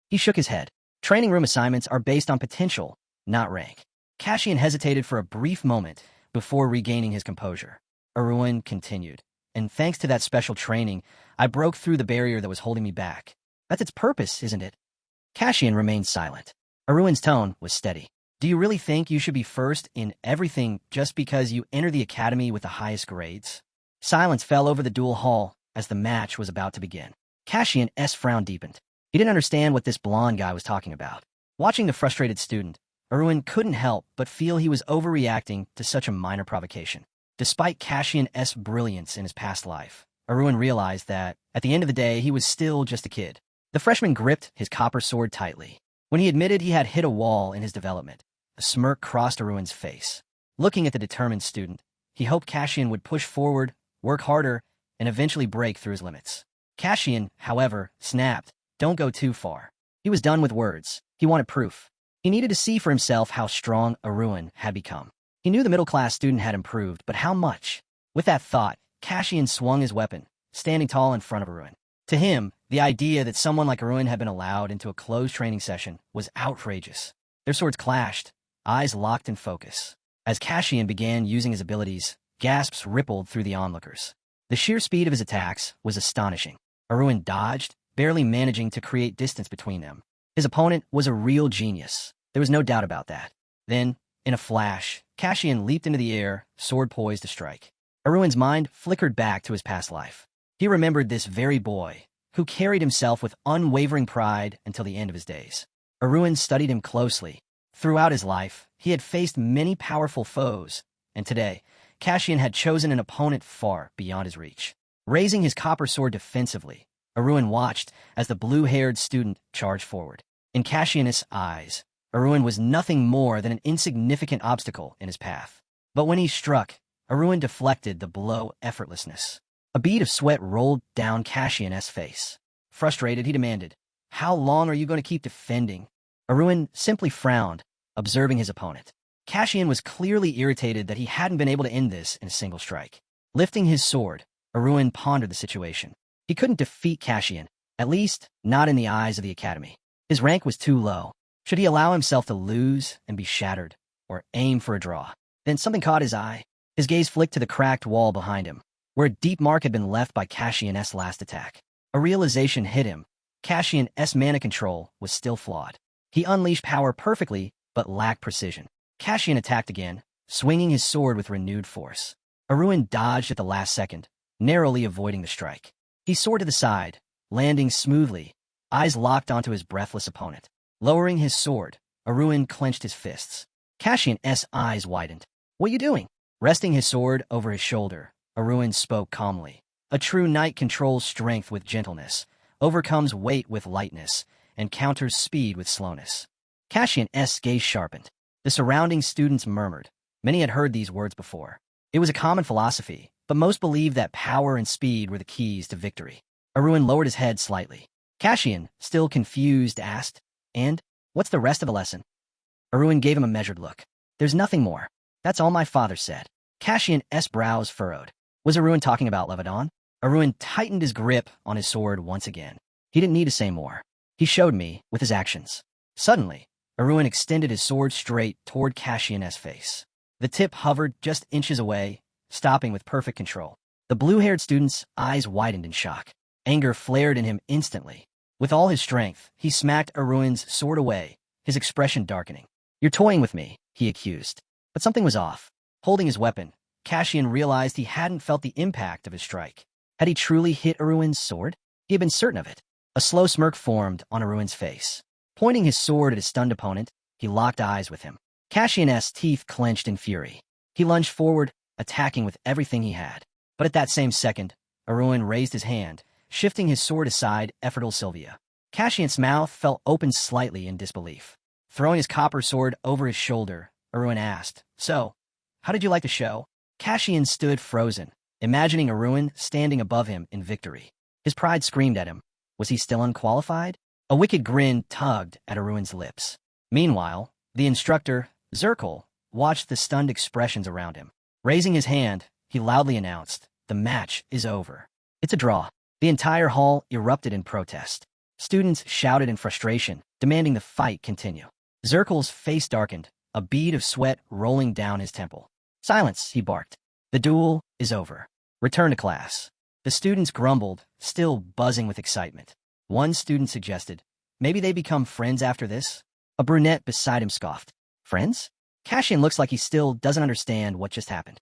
Speaker 1: He shook his head. Training room assignments are based on potential, not rank. Cassian hesitated for a brief moment before regaining his composure. Aruin continued. And thanks to that special training, I broke through the barrier that was holding me back. That's its purpose, isn't it? Cassian remained silent. Aruin's tone was steady. Do you really think you should be first in everything just because you enter the academy with the highest grades? Silence fell over the duel hall as the match was about to begin. Cassian's frown deepened. He didn't understand what this blonde guy was talking about. Watching the frustrated student, Aruin couldn't help but feel he was overreacting to such a minor provocation. Despite Cassian's brilliance in his past life, Aruin realized that, at the end of the day, he was still just a kid. The freshman gripped his copper sword tightly. When he admitted he had hit a wall in his development, a smirk crossed Aruin's face. Looking at the determined student, he hoped Cassian would push forward, work harder, and eventually break through his limits. Cassian, however, snapped, "Don't go too far." He was done with words. He wanted proof. He needed to see for himself how strong Aruin had become. He knew the middle-class student had improved, but how much? With that thought, Cassian swung his weapon, standing tall in front of Aruin. To him, the idea that someone like Aruin had been allowed into a closed training session was outrageous. Their swords clashed, eyes locked in focus. As Cassian began using his abilities, gasps rippled through the onlookers. The sheer speed of his attacks was astonishing. Aruin dodged, barely managing to create distance between them. His opponent was a real genius. There was no doubt about that. Then, in a flash, Cassian leaped into the air, sword poised to strike. Aruin's mind flickered back to his past life. He remembered this very boy, who carried himself with unwavering pride until the end of his days. Aruin studied him closely. Throughout his life, he had faced many powerful foes, and today, Cassian had chosen an opponent far beyond his reach. Raising his copper sword defensively, Aruin watched as the blue-haired student charged forward. In Cassian's eyes, Aruin was nothing more than an insignificant obstacle in his path. But when he struck, Aruin deflected the blow effortlessness. A bead of sweat rolled down Cassian's face. Frustrated, he demanded, "How long are you going to keep defending?" Aruin simply frowned, observing his opponent. Cassian was clearly irritated that he hadn't been able to end this in a single strike. Lifting his sword, Aruin pondered the situation. He couldn't defeat Cassian, at least not in the eyes of the academy. His rank was too low. Should he allow himself to lose and be shattered, or aim for a draw? Then something caught his eye. His gaze flicked to the cracked wall behind him, where a deep mark had been left by Cassian's last attack. A realization hit him. Cassian's mana control was still flawed. He unleashed power perfectly, but lacked precision. Cassian attacked again, swinging his sword with renewed force. Aruin dodged at the last second, narrowly avoiding the strike. He soared to the side, landing smoothly, eyes locked onto his breathless opponent. Lowering his sword, Aruin clenched his fists. Cassian's eyes widened. "What are you doing?" Resting his sword over his shoulder, Aruin spoke calmly. A true knight controls strength with gentleness, overcomes weight with lightness, and counters speed with slowness. Cassian's gaze sharpened. The surrounding students murmured. Many had heard these words before. It was a common philosophy, but most believed that power and speed were the keys to victory. Aruin lowered his head slightly. Cassian, still confused, asked, "And what's the rest of the lesson?" Aruin gave him a measured look. "There's nothing more. That's all my father said." Cassian's brows furrowed. Was Aruin talking about Levadon? Aruin tightened his grip on his sword once again. He didn't need to say more. He showed me with his actions. Suddenly, Aruin extended his sword straight toward Cassian's face. The tip hovered just inches away, stopping with perfect control. The blue-haired student's eyes widened in shock. Anger flared in him instantly. With all his strength, he smacked Aruin's sword away, his expression darkening. "You're toying with me," he accused. But something was off. Holding his weapon, Cassian realized he hadn't felt the impact of his strike. Had he truly hit Aruin's sword? He had been certain of it. A slow smirk formed on Aruin's face. Pointing his sword at his stunned opponent, he locked eyes with him. Cassian's teeth clenched in fury. He lunged forward, attacking with everything he had. But at that same second, Aruin raised his hand, shifting his sword aside effortlessly. Sylvia. Cassian's mouth fell open slightly in disbelief. Throwing his copper sword over his shoulder, Aruin asked, "So, how did you like the show?" Cassian stood frozen, imagining Aruin standing above him in victory. His pride screamed at him. Was he still unqualified? A wicked grin tugged at Aruin's lips. Meanwhile, the instructor, Zirkle, watched the stunned expressions around him. Raising his hand, he loudly announced, "The match is over. It's a draw." The entire hall erupted in protest. Students shouted in frustration, demanding the fight continue. Zirkle's face darkened, a bead of sweat rolling down his temple. "Silence," he barked. "The duel is over. Return to class." The students grumbled, still buzzing with excitement. One student suggested, "Maybe they become friends after this?" A brunette beside him scoffed. "Friends?" Cassian looks like he still doesn't understand what just happened.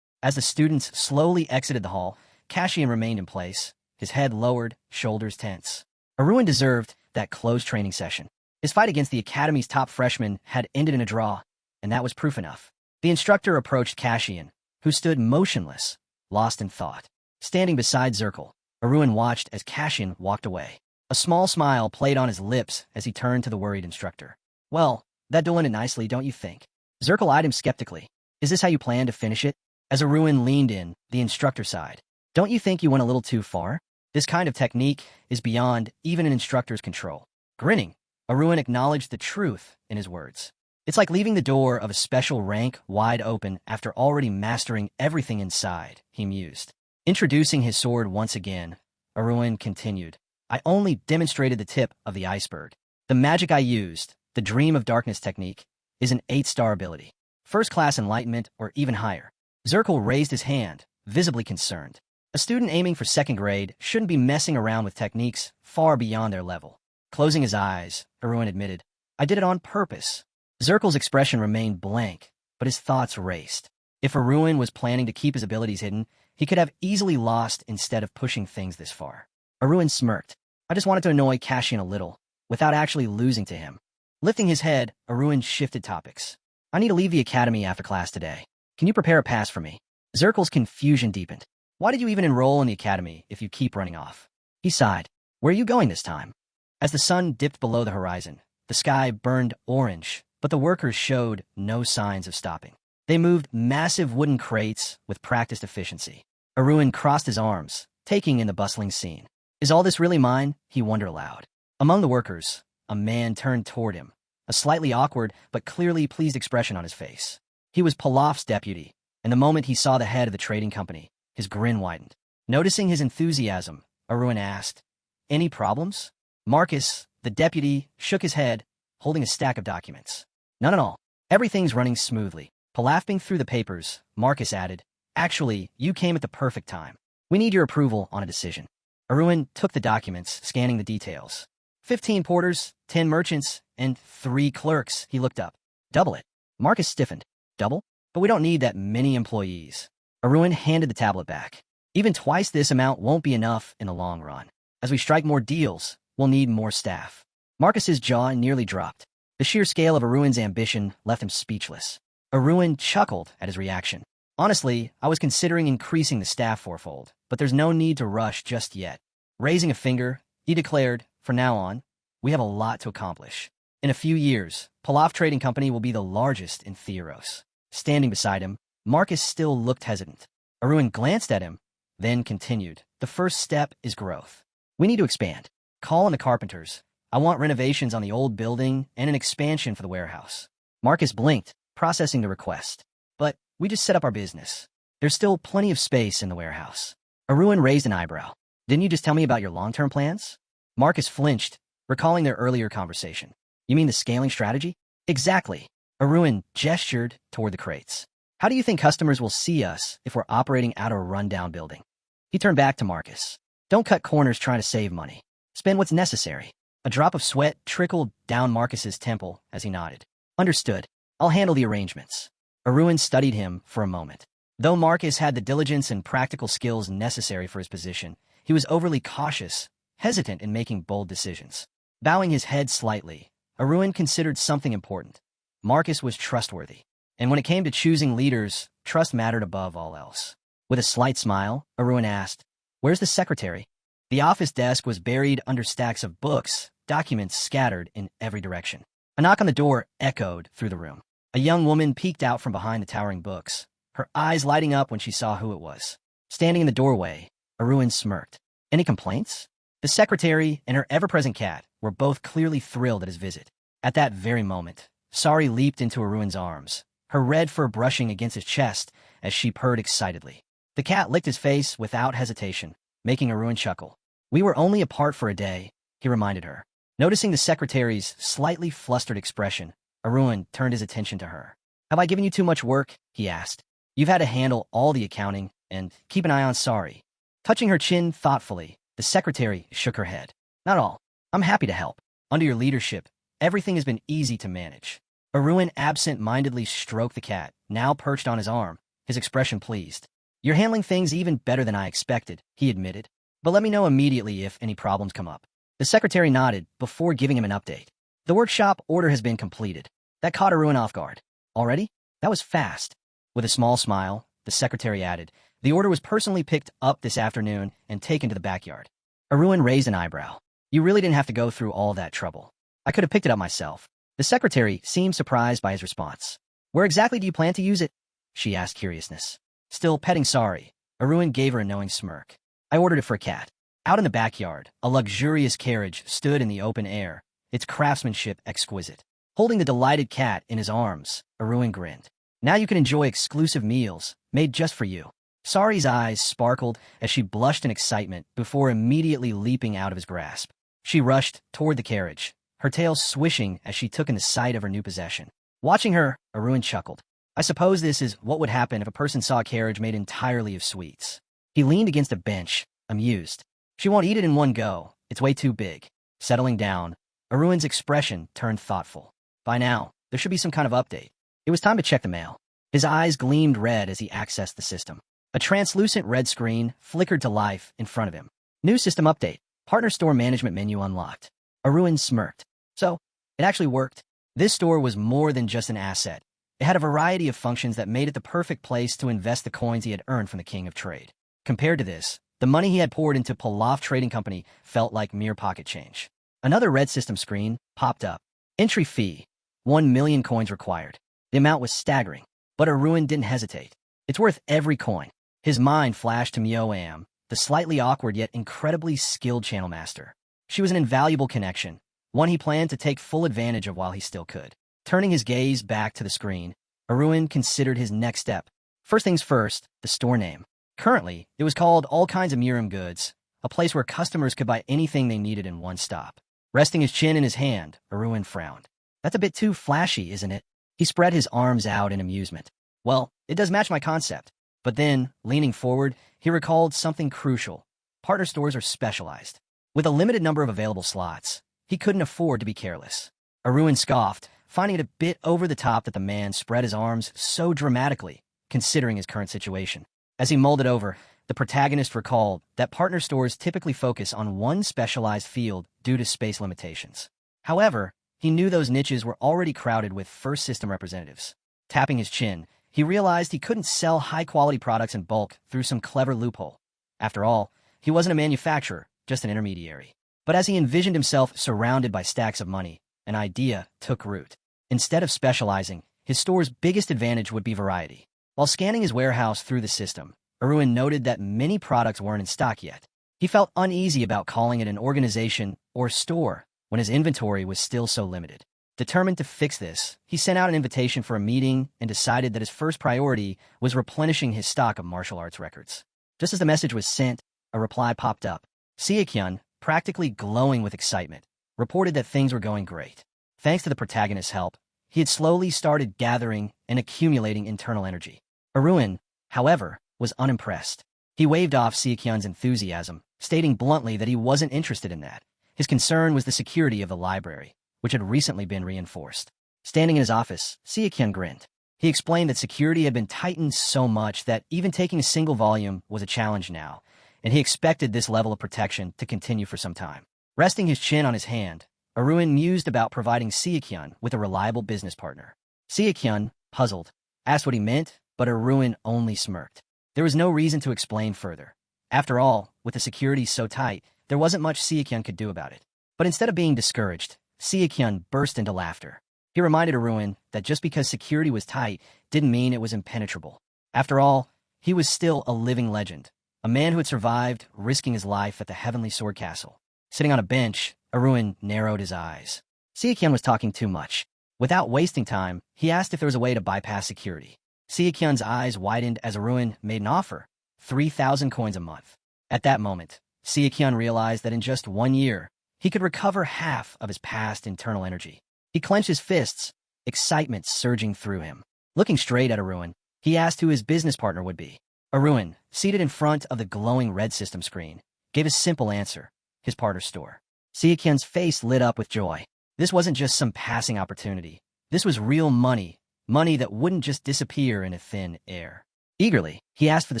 Speaker 1: As the students slowly exited the hall, Cassian remained in place, his head lowered, shoulders tense. Aruin deserved that closed training session. His fight against the academy's top freshman had ended in a draw, and that was proof enough. The instructor approached Cassian, who stood motionless, lost in thought. Standing beside Zirkle, Aruin watched as Cassian walked away. A small smile played on his lips as he turned to the worried instructor. "Well, that duel ended nicely, don't you think?" Zirkle eyed him skeptically. "Is this how you plan to finish it?" As Aruin leaned in, the instructor sighed. "Don't you think you went a little too far? This kind of technique is beyond even an instructor's control." Grinning, Aruin acknowledged the truth in his words. "It's like leaving the door of a special rank wide open after already mastering everything inside," he mused. Introducing his sword once again, Aruin continued, "I only demonstrated the tip of the iceberg. The magic I used, the Dream of Darkness technique, is an 8-star ability. First-class enlightenment or even higher." Zirkle raised his hand, visibly concerned. A student aiming for 2nd grade shouldn't be messing around with techniques far beyond their level. Closing his eyes, Aruin admitted, "I did it on purpose." Zirkle's expression remained blank, but his thoughts raced. If Aruin was planning to keep his abilities hidden, he could have easily lost instead of pushing things this far. Aruin smirked. "I just wanted to annoy Cassian a little, without actually losing to him." Lifting his head, Aruin shifted topics. "I need to leave the academy after class today. Can you prepare a pass for me?" Zirkle's confusion deepened. "Why did you even enroll in the academy if you keep running off?" He sighed. "Where are you going this time?" As the sun dipped below the horizon, the sky burned orange, but the workers showed no signs of stopping. They moved massive wooden crates with practiced efficiency. Aruin crossed his arms, taking in the bustling scene. "Is all this really mine?" he wondered aloud. Among the workers, a man turned toward him, a slightly awkward but clearly pleased expression on his face. He was Pilaf's deputy, and the moment he saw the head of the trading company, his grin widened. Noticing his enthusiasm, Aruin asked, "Any problems?" Marcus, the deputy, shook his head, holding a stack of documents. "None at all. Everything's running smoothly." Pilafing through the papers, Marcus added, "Actually, you came at the perfect time. We need your approval on a decision." Aruin took the documents, scanning the details. 15 porters, 10 merchants, and 3 clerks. He looked up. "Double it." Marcus stiffened. "Double? But we don't need that many employees." Aruin handed the tablet back. "Even twice this amount won't be enough in the long run. As we strike more deals, we'll need more staff." Marcus's jaw nearly dropped. The sheer scale of Aruin's ambition left him speechless. Aruin chuckled at his reaction. "Honestly, I was considering increasing the staff fourfold, but there's no need to rush just yet." Raising a finger, he declared, "From now on, we have a lot to accomplish. In a few years, Pilaf Trading Company will be the largest in Theros." Standing beside him, Marcus still looked hesitant. Aruin glanced at him, then continued, "The first step is growth. We need to expand. Call on the carpenters. I want renovations on the old building and an expansion for the warehouse." Marcus blinked, processing the request. "But we just set up our business. There's still plenty of space in the warehouse." Aruin raised an eyebrow. "Didn't you just tell me about your long-term plans?" Marcus flinched, recalling their earlier conversation. "You mean the scaling strategy?" "Exactly." Aruin gestured toward the crates. "How do you think customers will see us if we're operating out of a rundown building?" He turned back to Marcus. "Don't cut corners trying to save money. Spend what's necessary." A drop of sweat trickled down Marcus's temple as he nodded. "Understood. I'll handle the arrangements." Aruin studied him for a moment. Though Marcus had the diligence and practical skills necessary for his position, he was overly cautious, hesitant in making bold decisions. Bowing his head slightly, Aruin considered something important. Marcus was trustworthy, and when it came to choosing leaders, trust mattered above all else. With a slight smile, Aruin asked, "Where's the secretary?" The office desk was buried under stacks of books, documents scattered in every direction. A knock on the door echoed through the room. A young woman peeked out from behind the towering books, her eyes lighting up when she saw who it was. Standing in the doorway, Aruin smirked. Any complaints? The secretary and her ever-present cat were both clearly thrilled at his visit. At that very moment, Sari leaped into Aruin's arms, her red fur brushing against his chest as she purred excitedly. The cat licked his face without hesitation, making Aruin chuckle. We were only apart for a day, he reminded her. Noticing the secretary's slightly flustered expression, Aruin turned his attention to her. Have I given you too much work? He asked. You've had to handle all the accounting, and keep an eye on Sari. Touching her chin thoughtfully, the secretary shook her head. Not all. I'm happy to help. Under your leadership, everything has been easy to manage. Aruin absent-mindedly stroked the cat, now perched on his arm, his expression pleased. You're handling things even better than I expected, he admitted. But let me know immediately if any problems come up. The secretary nodded before giving him an update. The workshop order has been completed. That caught Aruin off guard. Already? That was fast. With a small smile, the secretary added, the order was personally picked up this afternoon and taken to the backyard. Aruin raised an eyebrow. You really didn't have to go through all that trouble. I could have picked it up myself. The secretary seemed surprised by his response. Where exactly do you plan to use it? She asked curiousness. Still petting Sari, Aruin gave her a knowing smirk. I ordered it for a cat. Out in the backyard, a luxurious carriage stood in the open air, its craftsmanship exquisite. Holding the delighted cat in his arms, Aruin grinned. Now you can enjoy exclusive meals, made just for you. Sari's eyes sparkled as she blushed in excitement before immediately leaping out of his grasp. She rushed toward the carriage, her tail swishing as she took in the sight of her new possession. Watching her, Aruin chuckled. I suppose this is what would happen if a person saw a carriage made entirely of sweets. He leaned against a bench, amused. She won't eat it in one go. It's way too big. Settling down, Aruin's expression turned thoughtful. By now, there should be some kind of update. It was time to check the mail. His eyes gleamed red as he accessed the system. A translucent red screen flickered to life in front of him. New system update. Partner store management menu unlocked. Aruin smirked. So, it actually worked. This store was more than just an asset. It had a variety of functions that made it the perfect place to invest the coins he had earned from the King of Trade. Compared to this, the money he had poured into Pilaf Trading Company felt like mere pocket change. Another red system screen popped up. Entry fee. 1 million coins required. The amount was staggering, but Aruin didn't hesitate. It's worth every coin. His mind flashed to Mioam, the slightly awkward yet incredibly skilled channel master. She was an invaluable connection, one he planned to take full advantage of while he still could. Turning his gaze back to the screen, Aruin considered his next step. First things first, the store name. Currently, it was called All Kinds of Miram Goods, a place where customers could buy anything they needed in one stop. Resting his chin in his hand, Aruin frowned. That's a bit too flashy, isn't it? He spread his arms out in amusement. Well, it does match my concept. But then, leaning forward, he recalled something crucial. Partner stores are specialized. With a limited number of available slots, he couldn't afford to be careless. Aruin scoffed, finding it a bit over the top that the man spread his arms so dramatically, considering his current situation. As he mulled it over, the protagonist recalled that partner stores typically focus on one specialized field due to space limitations. However, he knew those niches were already crowded with first system representatives. Tapping his chin, he realized he couldn't sell high-quality products in bulk through some clever loophole. After all, he wasn't a manufacturer, just an intermediary. But as he envisioned himself surrounded by stacks of money, an idea took root. Instead of specializing, his store's biggest advantage would be variety. While scanning his warehouse through the system, Aruin noted that many products weren't in stock yet. He felt uneasy about calling it an organization or store when his inventory was still so limited. Determined to fix this, he sent out an invitation for a meeting and decided that his first priority was replenishing his stock of martial arts records. Just as the message was sent, a reply popped up. Sukyan, practically glowing with excitement, reported that things were going great. Thanks to the protagonist's help, he had slowly started gathering and accumulating internal energy. Aruin, however, was unimpressed. He waved off Sukyan's enthusiasm, stating bluntly that he wasn't interested in that. His concern was the security of the library, which had recently been reinforced. Standing in his office, Sukyan grinned. He explained that security had been tightened so much that even taking a single volume was a challenge now, and he expected this level of protection to continue for some time. Resting his chin on his hand, Aruin mused about providing Sukyan with a reliable business partner. Sukyan, puzzled, asked what he meant, but Aruin only smirked. There was no reason to explain further. After all, with the security so tight, there wasn't much Sukyan could do about it. But instead of being discouraged, Sukyan burst into laughter. He reminded Aruin that just because security was tight didn't mean it was impenetrable. After all, he was still a living legend, a man who had survived, risking his life at the Heavenly Sword Castle. Sitting on a bench, Aruin narrowed his eyes. Sukyan was talking too much. Without wasting time, he asked if there was a way to bypass security. Sukyan's eyes widened as Aruin made an offer, 3,000 coins a month. At that moment, Sukyan realized that in just 1 year, he could recover half of his past internal energy. He clenched his fists, excitement surging through him. Looking straight at Aruin, he asked who his business partner would be. Aruin, seated in front of the glowing red system screen, gave a simple answer, his partner's store. Sukyan's face lit up with joy. This wasn't just some passing opportunity. This was real money, money that wouldn't just disappear in a thin air. Eagerly, he asked for the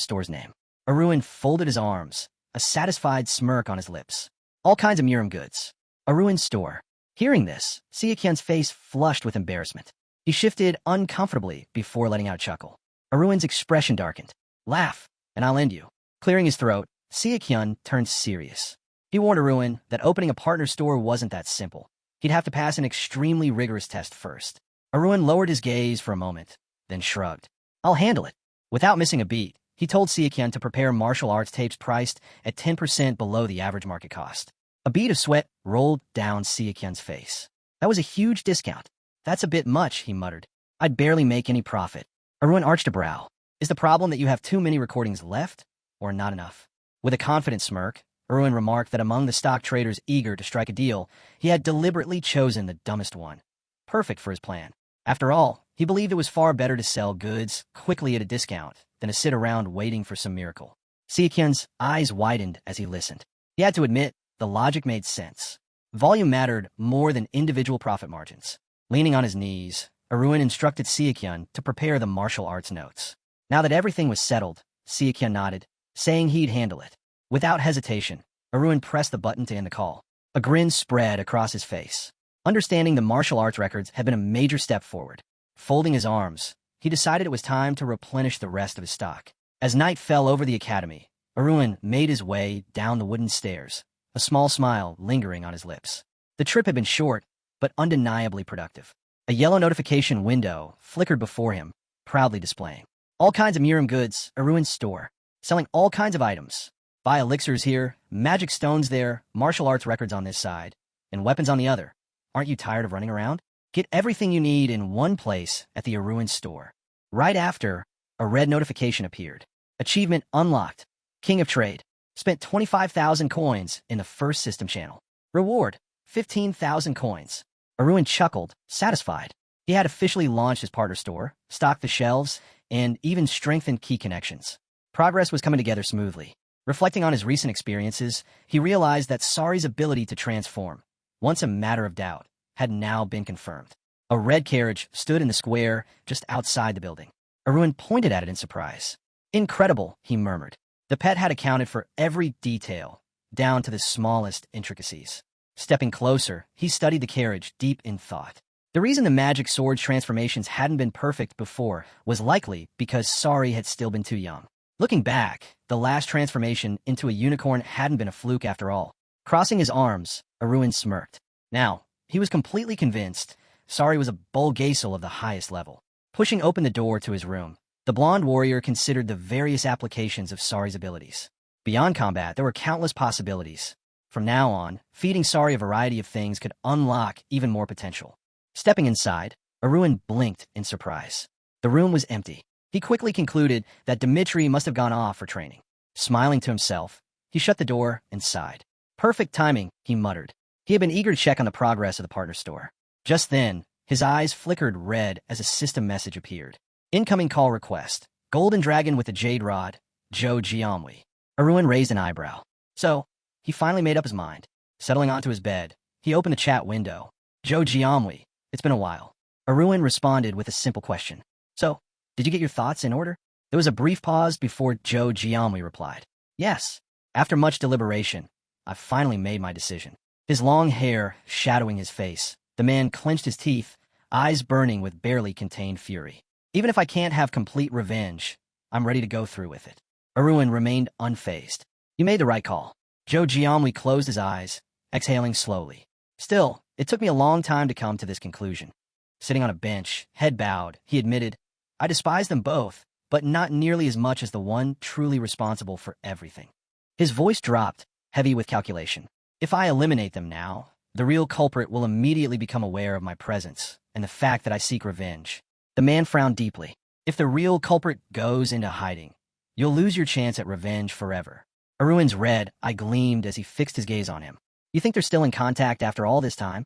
Speaker 1: store's name. Aruin folded his arms, a satisfied smirk on his lips. All kinds of Murim goods. Aruin's store. Hearing this, Sukyan's face flushed with embarrassment. He shifted uncomfortably before letting out a chuckle. Aruin's expression darkened. Laugh, and I'll end you. Clearing his throat, Sukyan turned serious. He warned Aruin that opening a partner store wasn't that simple. He'd have to pass an extremely rigorous test first. Aruin lowered his gaze for a moment, then shrugged. I'll handle it. Without missing a beat, he told Sukyan to prepare martial arts tapes priced at 10% below the average market cost. A bead of sweat rolled down Sukyan's face. That was a huge discount. That's a bit much, he muttered. I'd barely make any profit. Aruin arched a brow. Is the problem that you have too many recordings left, or not enough? With a confident smirk, Aruin remarked that among the stock traders eager to strike a deal, he had deliberately chosen the dumbest one. Perfect for his plan. After all, he believed it was far better to sell goods quickly at a discount than to sit around waiting for some miracle. Sukyan's eyes widened as he listened. He had to admit, the logic made sense. Volume mattered more than individual profit margins. Leaning on his knees, Aruin instructed Sukyan to prepare the martial arts notes. Now that everything was settled, Sukyan nodded, saying he'd handle it. Without hesitation, Aruin pressed the button to end the call. A grin spread across his face. Understanding the martial arts records had been a major step forward. Folding his arms, he decided it was time to replenish the rest of his stock. As night fell over the academy, Aruin made his way down the wooden stairs, a small smile lingering on his lips. The trip had been short, but undeniably productive. A yellow notification window flickered before him, proudly displaying all kinds of Murim goods, Aruin's store, selling all kinds of items. Buy elixirs here, magic stones there, martial arts records on this side, and weapons on the other. Aren't you tired of running around? Get everything you need in one place at the Aruin store. Right after, a red notification appeared. Achievement unlocked. King of Trade. Spent 25,000 coins in the first system channel. Reward, 15,000 coins. Aruin chuckled, satisfied. He had officially launched his partner store, stocked the shelves, and even strengthened key connections. Progress was coming together smoothly. Reflecting on his recent experiences, he realized that Sari's ability to transform, once a matter of doubt, had now been confirmed. A red carriage stood in the square just outside the building. Aruin pointed at it in surprise. Incredible, he murmured. The pet had accounted for every detail, down to the smallest intricacies. Stepping closer, he studied the carriage deep in thought. The reason the magic sword transformations hadn't been perfect before was likely because Sari had still been too young. Looking back, the last transformation into a unicorn hadn't been a fluke after all. Crossing his arms, Aruin smirked. Now, he was completely convinced Sari was a Bulgasel of the highest level. Pushing open the door to his room, the blonde warrior considered the various applications of Sari's abilities. Beyond combat, there were countless possibilities. From now on, feeding Sari a variety of things could unlock even more potential. Stepping inside, Aruin blinked in surprise. The room was empty. He quickly concluded that Dmitri must have gone off for training. Smiling to himself, he shut the door and sighed. Perfect timing, he muttered. He had been eager to check on the progress of the partner store. Just then, his eyes flickered red as a system message appeared. Incoming call request. Golden Dragon with the Jade Rod, Joe Giamwi. Aruin raised an eyebrow. So, he finally made up his mind. Settling onto his bed, he opened the chat window. Joe Giamwi, it's been a while. Aruin responded with a simple question. So, did you get your thoughts in order? There was a brief pause before Joe Giamwi replied. Yes. After much deliberation, I've finally made my decision. His long hair shadowing his face, the man clenched his teeth, eyes burning with barely contained fury. Even if I can't have complete revenge, I'm ready to go through with it. Aruin remained unfazed. You made the right call. Joe Giamwi closed his eyes, exhaling slowly. Still, it took me a long time to come to this conclusion. Sitting on a bench, head bowed, he admitted, I despise them both, but not nearly as much as the one truly responsible for everything. His voice dropped, heavy with calculation. If I eliminate them now, the real culprit will immediately become aware of my presence and the fact that I seek revenge. The man frowned deeply. If the real culprit goes into hiding, you'll lose your chance at revenge forever. Aruin's red eye gleamed as he fixed his gaze on him. You think they're still in contact after all this time?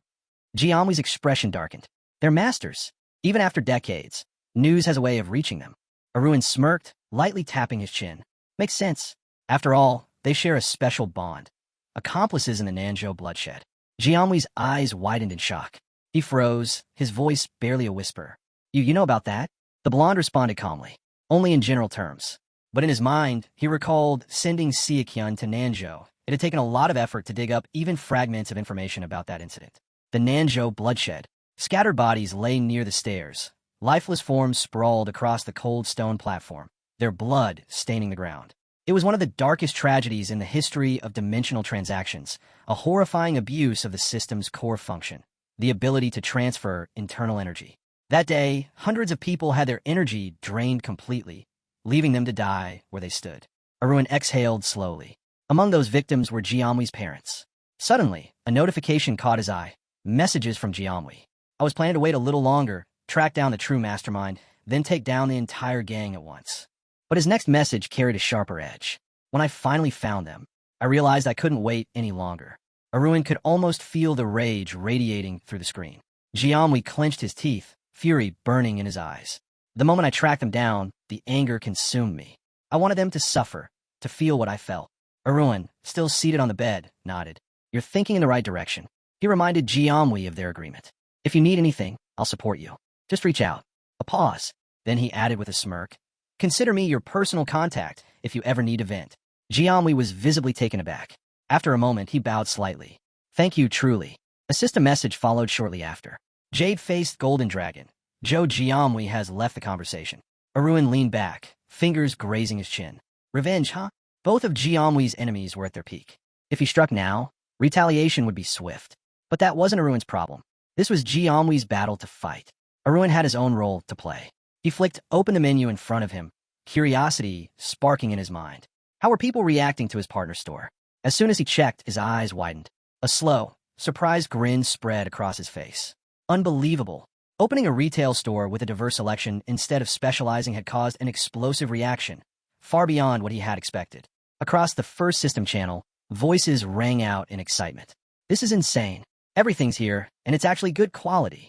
Speaker 1: Jianmui's expression darkened. They're masters. Even after decades, news has a way of reaching them. Aruin smirked, lightly tapping his chin. Makes sense. After all, they share a special bond. Accomplices in the Nanzhou bloodshed. Jianmui's eyes widened in shock. He froze, his voice barely a whisper. You know about that? The blonde responded calmly. Only in general terms. But in his mind, he recalled sending Sukyan to Nanzhou. It had taken a lot of effort to dig up even fragments of information about that incident. The Nanzhou bloodshed. Scattered bodies lay near the stairs. Lifeless forms sprawled across the cold stone platform, their blood staining the ground. It was one of the darkest tragedies in the history of dimensional transactions, a horrifying abuse of the system's core function, the ability to transfer internal energy. That day, hundreds of people had their energy drained completely, leaving them to die where they stood. Aruin exhaled slowly. Among those victims were Jianmui's parents. Suddenly, a notification caught his eye. Messages from Jianmui. I was planning to wait a little longer, track down the true mastermind, then take down the entire gang at once. But his next message carried a sharper edge. When I finally found them, I realized I couldn't wait any longer. Aruin could almost feel the rage radiating through the screen. Jianmui clenched his teeth, fury burning in his eyes. The moment I tracked them down, the anger consumed me. I wanted them to suffer, to feel what I felt. Aruin, still seated on the bed, nodded. You're thinking in the right direction. He reminded Jianmui of their agreement. If you need anything, I'll support you. Just reach out. A pause. Then he added with a smirk. Consider me your personal contact if you ever need to vent. Jianmui was visibly taken aback. After a moment, he bowed slightly. Thank you, truly. A system message followed shortly after. Jade-faced golden dragon. Zhou Jianmui has left the conversation. Aruin leaned back, fingers grazing his chin. Revenge, huh? Both of Jianmui's enemies were at their peak. If he struck now, retaliation would be swift. But that wasn't Aruin's problem. This was Jianmui's battle to fight. Aruin had his own role to play. He flicked open the menu in front of him, curiosity sparking in his mind. How were people reacting to his partner's store? As soon as he checked, his eyes widened. A slow, surprised grin spread across his face. Unbelievable. Opening a retail store with a diverse selection instead of specializing had caused an explosive reaction, far beyond what he had expected. Across the first system channel, voices rang out in excitement. This is insane. Everything's here, and it's actually good quality.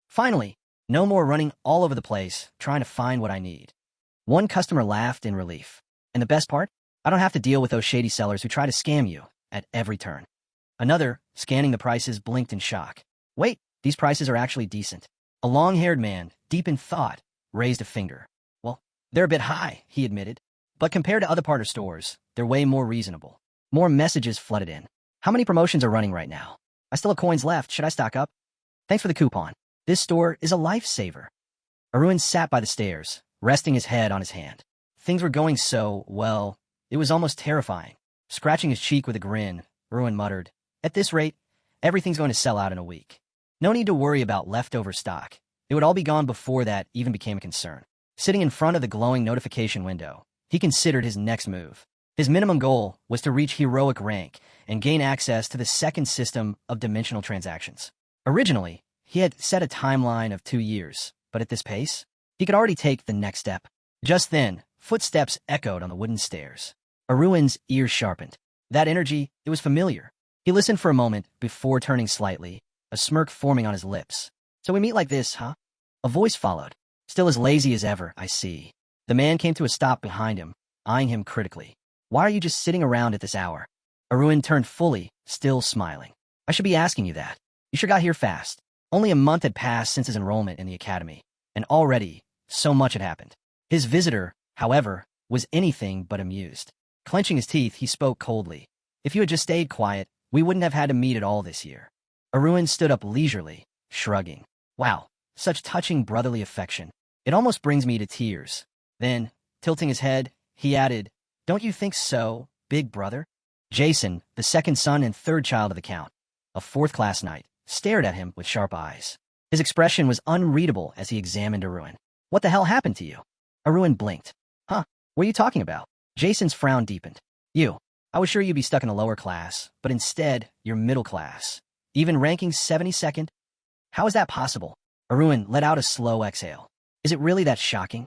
Speaker 1: Finally, no more running all over the place, trying to find what I need. One customer laughed in relief. And the best part? I don't have to deal with those shady sellers who try to scam you at every turn. Another, scanning the prices, blinked in shock. Wait, these prices are actually decent. A long-haired man, deep in thought, raised a finger. Well, they're a bit high, he admitted. But compared to other partner stores, they're way more reasonable. More messages flooded in. How many promotions are running right now? I still have coins left. Should I stock up? Thanks for the coupon. This store is a lifesaver. Aruin sat by the stairs, resting his head on his hand. Things were going so, well, it was almost terrifying. Scratching his cheek with a grin, Aruin muttered, At this rate, everything's going to sell out in a week. No need to worry about leftover stock. It would all be gone before that even became a concern. Sitting in front of the glowing notification window, he considered his next move. His minimum goal was to reach heroic rank and gain access to the second system of dimensional transactions. Originally, he had set a timeline of 2 years, but at this pace, he could already take the next step. Just then, footsteps echoed on the wooden stairs. Aruin's ears sharpened. That energy, it was familiar. He listened for a moment before turning slightly, a smirk forming on his lips. So we meet like this, huh? A voice followed. Still as lazy as ever, I see. The man came to a stop behind him, eyeing him critically. Why are you just sitting around at this hour? Aruin turned fully, still smiling. I should be asking you that. You sure got here fast. Only a month had passed since his enrollment in the academy, and already, so much had happened. His visitor, however, was anything but amused. Clenching his teeth, he spoke coldly. If you had just stayed quiet, we wouldn't have had to meet at all this year. Aruin stood up leisurely, shrugging. Wow, such touching brotherly affection. It almost brings me to tears. Then, tilting his head, he added, Don't you think so, big brother? Jason, the second son and third child of the Count, a fourth-class knight, stared at him with sharp eyes. His expression was unreadable as he examined Aruin. What the hell happened to you? Aruin blinked. Huh? What are you talking about? Jason's frown deepened. You. I was sure you'd be stuck in the lower class, but instead, you're middle class. Even ranking 72nd? How is that possible? Aruin let out a slow exhale. Is it really that shocking?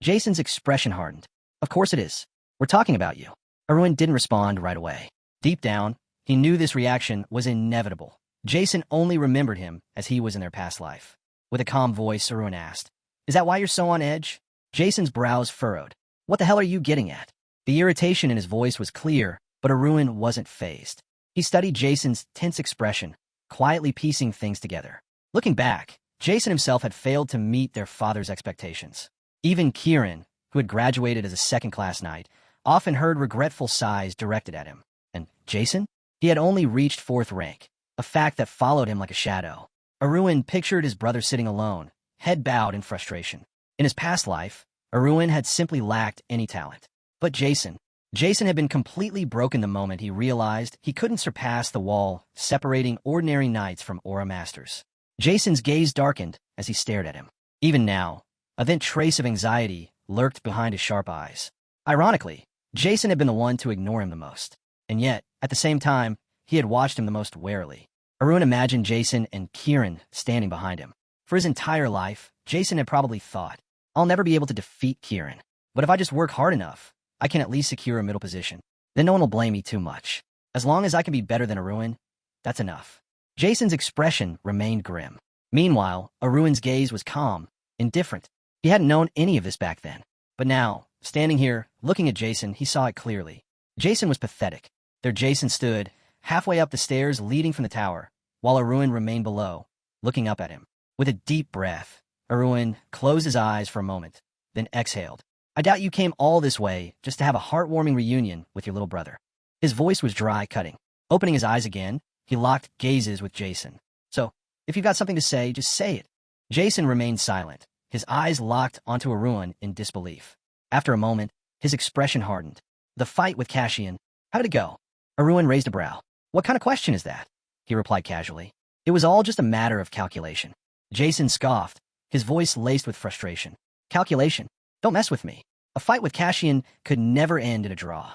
Speaker 1: Jason's expression hardened. Of course it is. We're talking about you. Aruin didn't respond right away. Deep down, he knew this reaction was inevitable. Jason only remembered him as he was in their past life. With a calm voice, Aruin asked, Is that why you're so on edge? Jason's brows furrowed. What the hell are you getting at? The irritation in his voice was clear, but Aruin wasn't fazed. He studied Jason's tense expression, quietly piecing things together. Looking back, Jason himself had failed to meet their father's expectations. Even Kieran, who had graduated as a second-class knight, often heard regretful sighs directed at him. And Jason? He had only reached 4th rank, a fact that followed him like a shadow. Aruin pictured his brother sitting alone, head bowed in frustration. In his past life, Aruin had simply lacked any talent. But Jason had been completely broken the moment he realized he couldn't surpass the wall separating ordinary knights from aura masters. Jason's gaze darkened as he stared at him. Even now, a faint trace of anxiety lurked behind his sharp eyes. Ironically, Jason had been the one to ignore him the most. And yet, at the same time, he had watched him the most warily. Aruin imagined Jason and Kieran standing behind him. For his entire life, Jason had probably thought, I'll never be able to defeat Kieran. But if I just work hard enough, I can at least secure a middle position. Then no one will blame me too much. As long as I can be better than Aruin, that's enough. Jason's expression remained grim. Meanwhile, Aruin's gaze was calm, indifferent. He hadn't known any of this back then. But now, standing here, looking at Jason, he saw it clearly. Jason was pathetic. There Jason stood, halfway up the stairs leading from the tower, while Aruin remained below, looking up at him. With a deep breath, Aruin closed his eyes for a moment, then exhaled. I doubt you came all this way just to have a heartwarming reunion with your little brother. His voice was dry, cutting. Opening his eyes again, he locked gazes with Jason. So, if you've got something to say, just say it. Jason remained silent, his eyes locked onto Aruin in disbelief. After a moment, his expression hardened. The fight with Cassian, how did it go? Aruin raised a brow. What kind of question is that? He replied casually. It was all just a matter of calculation. Jason scoffed, his voice laced with frustration. Calculation? Don't mess with me. A fight with Cassian could never end in a draw.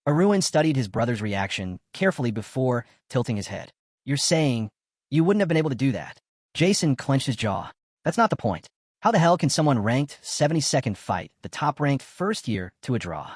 Speaker 1: Aruin studied his brother's reaction carefully before tilting his head. You're saying you wouldn't have been able to do that? Jason clenched his jaw. That's not the point. How the hell can someone ranked 72nd fight the top-ranked first year to a draw?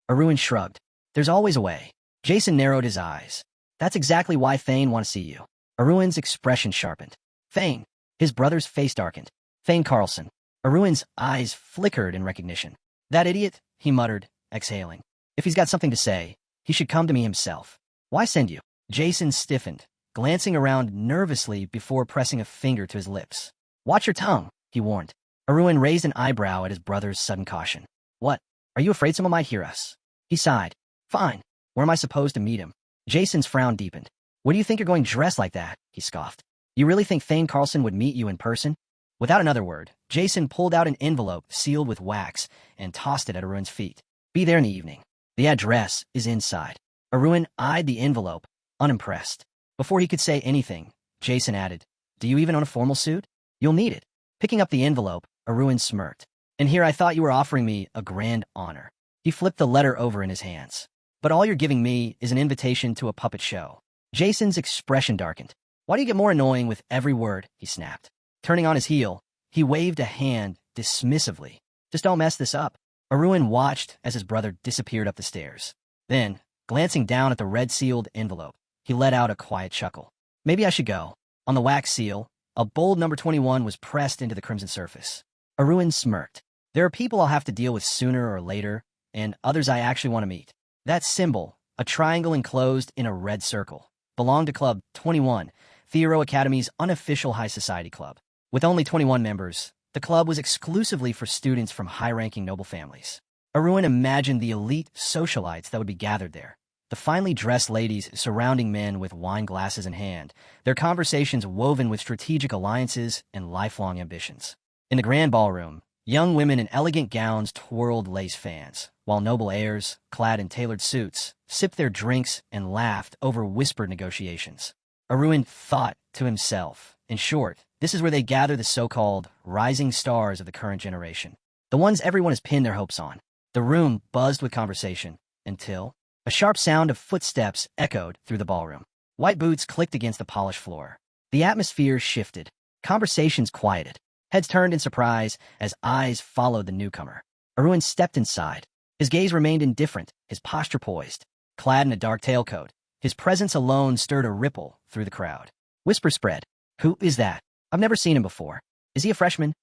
Speaker 1: Aruin shrugged. There's always a way. Jason narrowed his eyes. That's exactly why Thane want to see you. Aruin's expression sharpened. Thane. His brother's face darkened. Thane Carlson. Aruin's eyes flickered in recognition. That idiot, he muttered, exhaling. If he's got something to say, he should come to me himself. Why send you? Jason stiffened, glancing around nervously before pressing a finger to his lips. Watch your tongue, he warned. Aruin raised an eyebrow at his brother's sudden caution. What? Are you afraid someone might hear us? He sighed. Fine. Where am I supposed to meet him? Jason's frown deepened. What do you think you're going dressed like that? He scoffed. You really think Thane Carlson would meet you in person? Without another word, Jason pulled out an envelope sealed with wax and tossed it at Aruin's feet. Be there in the evening. The address is inside. Aruin eyed the envelope, unimpressed. Before he could say anything, Jason added, Do you even own a formal suit? You'll need it. Picking up the envelope, Aruin smirked. And here I thought you were offering me a grand honor. He flipped the letter over in his hands. But all you're giving me is an invitation to a puppet show. Jason's expression darkened. Why do you get more annoying with every word? He snapped. Turning on his heel, he waved a hand dismissively. Just don't mess this up. Aruin watched as his brother disappeared up the stairs. Then, glancing down at the red-sealed envelope, he let out a quiet chuckle. Maybe I should go. On the wax seal, a bold number 21 was pressed into the crimson surface. Aruin smirked. There are people I'll have to deal with sooner or later, and others I actually want to meet. That symbol, a triangle enclosed in a red circle, belonged to Club 21, Theoro Academy's unofficial high society club. With only 21 members, the club was exclusively for students from high-ranking noble families. Aruin imagined the elite socialites that would be gathered there, the finely dressed ladies surrounding men with wine glasses in hand, their conversations woven with strategic alliances and lifelong ambitions. In the grand ballroom, young women in elegant gowns twirled lace fans, while noble heirs, clad in tailored suits, sipped their drinks and laughed over whispered negotiations. Aruin thought to himself, in short, this is where they gather the so-called rising stars of the current generation. The ones everyone has pinned their hopes on. The room buzzed with conversation, until a sharp sound of footsteps echoed through the ballroom. White boots clicked against the polished floor. The atmosphere shifted. Conversations quieted. Heads turned in surprise as eyes followed the newcomer. Aruin stepped inside. His gaze remained indifferent, his posture poised. Clad in a dark tailcoat, his presence alone stirred a ripple through the crowd. Whisper spread. Who is that? I've never seen him before. Is he a freshman?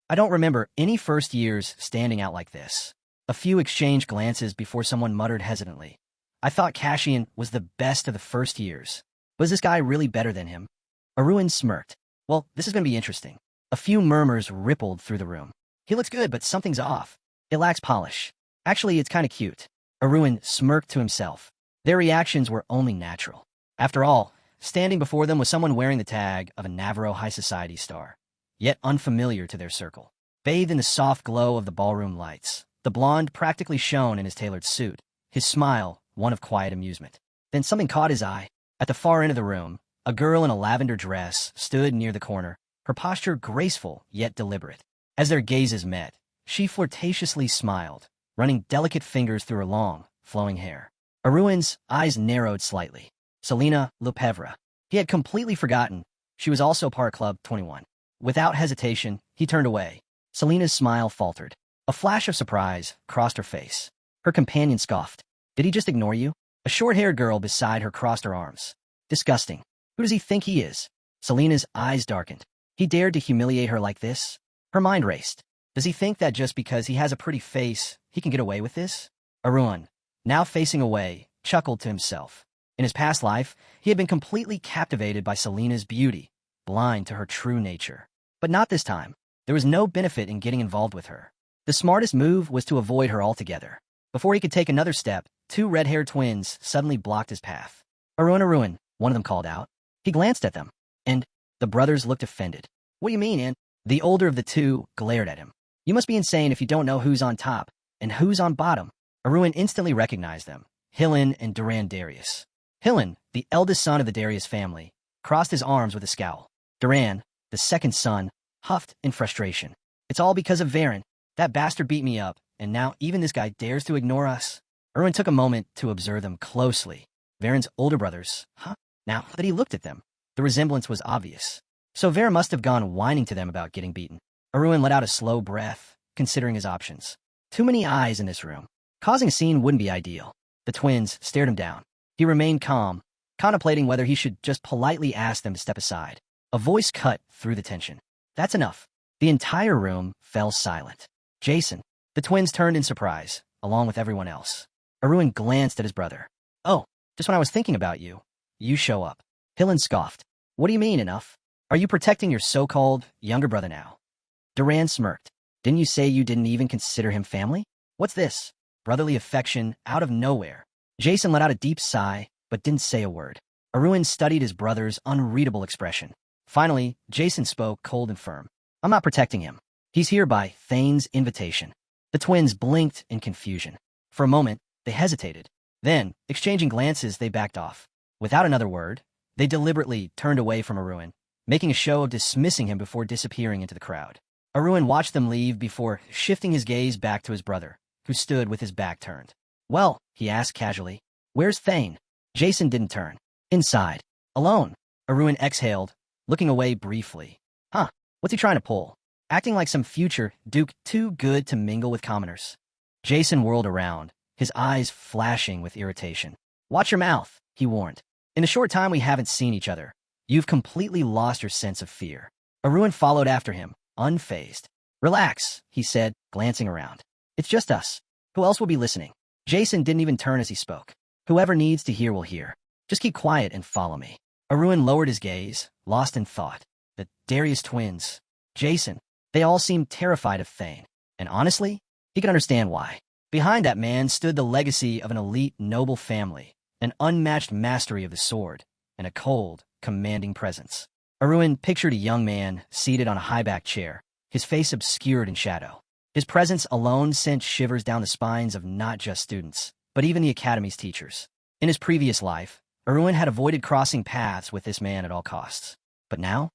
Speaker 1: I don't remember any first years standing out like this. A few exchanged glances before someone muttered hesitantly. I thought Cassian was the best of the first years. Was this guy really better than him? Aruin smirked. Well, this is going to be interesting. A few murmurs rippled through the room. He looks good, but something's off. It lacks polish. Actually, it's kind of cute. Aruin smirked to himself. Their reactions were only natural. After all, standing before them was someone wearing the tag of a Navarro high society star, yet unfamiliar to their circle. Bathed in the soft glow of the ballroom lights, the blonde practically shone in his tailored suit, his smile one of quiet amusement. Then something caught his eye. At the far end of the room, a girl in a lavender dress stood near the corner, her posture graceful yet deliberate. As their gazes met, she flirtatiously smiled, running delicate fingers through her long, flowing hair. Aruin's eyes narrowed slightly. Selena Lepevre. He had completely forgotten she was also part of Club 21. Without hesitation, he turned away. Selena's smile faltered. A flash of surprise crossed her face. Her companion scoffed. Did he just ignore you? A short-haired girl beside her crossed her arms. Disgusting. Who does he think he is? Selena's eyes darkened. He dared to humiliate her like this? Her mind raced. Does he think that just because he has a pretty face, he can get away with this? Aruin, now facing away, chuckled to himself. In his past life, he had been completely captivated by Selena's beauty, blind to her true nature. But not this time. There was no benefit in getting involved with her. The smartest move was to avoid her altogether. Before he could take another step, two red-haired twins suddenly blocked his path. Aruin, one of them called out. He glanced at them, and the brothers looked offended. What do you mean, Aunt? The older of the two glared at him. You must be insane if you don't know who's on top and who's on bottom. Aruin instantly recognized them. Hillen and Duran Darius. Hillen, the eldest son of the Darius family, crossed his arms with a scowl. Duran, the second son, huffed in frustration. It's all because of Varen. That bastard beat me up, and now even this guy dares to ignore us. Aruin took a moment to observe them closely. Varen's older brothers. Now that he looked at them, the resemblance was obvious. So Varen must have gone whining to them about getting beaten. Aruin let out a slow breath, considering his options. Too many eyes in this room. Causing a scene wouldn't be ideal. The twins stared him down. He remained calm, contemplating whether he should just politely ask them to step aside. A voice cut through the tension. That's enough. The entire room fell silent. Jason. The twins turned in surprise, along with everyone else. Aruin glanced at his brother. Oh, just when I was thinking about you, you show up. Hillen scoffed. What do you mean, enough? Are you protecting your so-called younger brother now? Duran smirked. Didn't you say you didn't even consider him family? What's this? Brotherly affection out of nowhere. Jason let out a deep sigh, but didn't say a word. Aruin studied his brother's unreadable expression. Finally, Jason spoke cold and firm. I'm not protecting him. He's here by Thane's invitation. The twins blinked in confusion. For a moment, they hesitated. Then, exchanging glances, they backed off. Without another word, they deliberately turned away from Aruin, making a show of dismissing him before disappearing into the crowd. Aruin watched them leave before shifting his gaze back to his brother, who stood with his back turned. Well, he asked casually, where's Thane? Jason didn't turn. Inside. Alone. Aruin exhaled, looking away briefly. What's he trying to pull? Acting like some future duke too good to mingle with commoners. Jason whirled around, his eyes flashing with irritation. Watch your mouth, he warned. In the short time we haven't seen each other, you've completely lost your sense of fear. Aruin followed after him, unfazed. Relax, he said, glancing around. It's just us. Who else will be listening? Jason didn't even turn as he spoke. Whoever needs to hear will hear. Just keep quiet and follow me. Aruin lowered his gaze, lost in thought. The Darius twins. Jason. They all seemed terrified of Thane. And honestly, he could understand why. Behind that man stood the legacy of an elite noble family, an unmatched mastery of the sword, and a cold, commanding presence. Aruin pictured a young man seated on a high-backed chair, his face obscured in shadow. His presence alone sent shivers down the spines of not just students, but even the academy's teachers. In his previous life, Aruin had avoided crossing paths with this man at all costs. But now,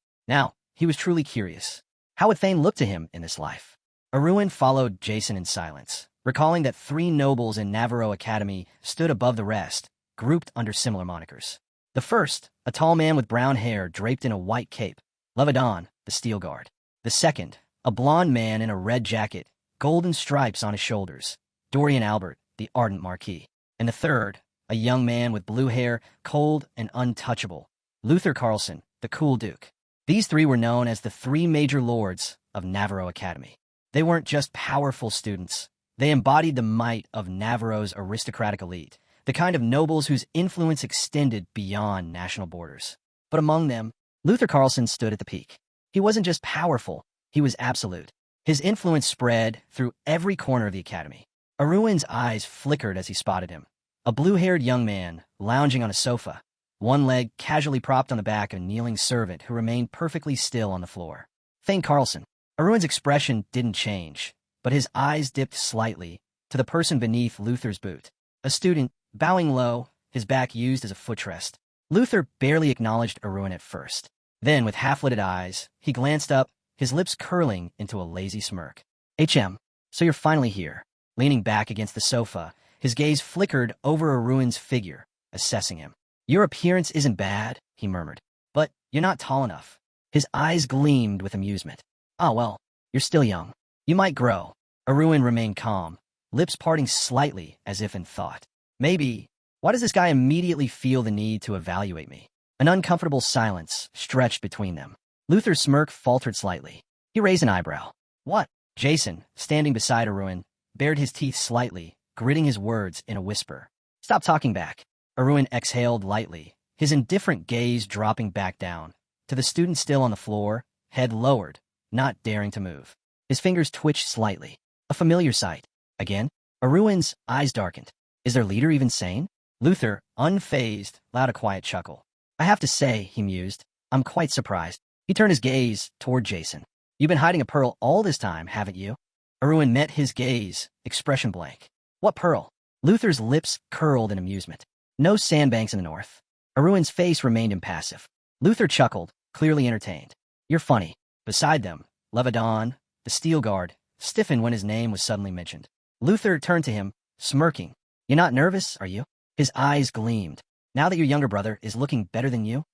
Speaker 1: he was truly curious. How would Thane look to him in this life? Aruin followed Jason in silence, recalling that 3 nobles in Navarro Academy stood above the rest, grouped under similar monikers. The first, a tall man with brown hair draped in a white cape, Levadan, the Steel Guard. The second, a blond man in a red jacket, golden stripes on his shoulders, Dorian Albert, the Ardent Marquis. And the third, a young man with blue hair, cold and untouchable, Luther Carlson, the Cool Duke. These 3 were known as the 3 major lords of Navarro Academy. They weren't just powerful students. They embodied the might of Navarro's aristocratic elite, the kind of nobles whose influence extended beyond national borders. But among them, Luther Carlson stood at the peak. He wasn't just powerful, he was absolute. His influence spread through every corner of the academy. Aruin's eyes flickered as he spotted him. A blue-haired young man, lounging on a sofa, one leg casually propped on the back of a kneeling servant who remained perfectly still on the floor. Thane Carlson. Aruin's expression didn't change, but his eyes dipped slightly to the person beneath Luther's boot. A student, bowing low, his back used as a footrest. Luther barely acknowledged Aruin at first. Then, with half-lidded eyes, he glanced up, his lips curling into a lazy smirk. So you're finally here. Leaning back against the sofa, his gaze flickered over Aruin's figure, assessing him. Your appearance isn't bad, he murmured, but you're not tall enough. His eyes gleamed with amusement. Ah, well, you're still young. You might grow. Aruin remained calm, lips parting slightly as if in thought. Maybe. Why does this guy immediately feel the need to evaluate me? An uncomfortable silence stretched between them. Luther's smirk faltered slightly. He raised an eyebrow. What? Jason, standing beside Aruin, bared his teeth slightly, gritting his words in a whisper. Stop talking back. Aruin exhaled lightly, his indifferent gaze dropping back down, to the student still on the floor, head lowered, not daring to move. His fingers twitched slightly. A familiar sight. Again, Aruin's eyes darkened. Is their leader even sane? Luther, unfazed, allowed a quiet chuckle. I have to say, he mused, I'm quite surprised. He turned his gaze toward Jason. You've been hiding a pearl all this time, haven't you? Aruin met his gaze, expression blank. What pearl? Luther's lips curled in amusement. No sandbanks in the north. Aruin's face remained impassive. Luther chuckled, clearly entertained. You're funny. Beside them, Levadan, the Steel Guard, stiffened when his name was suddenly mentioned. Luther turned to him, smirking. You're not nervous, are you? His eyes gleamed. Now that your younger brother is looking better than you?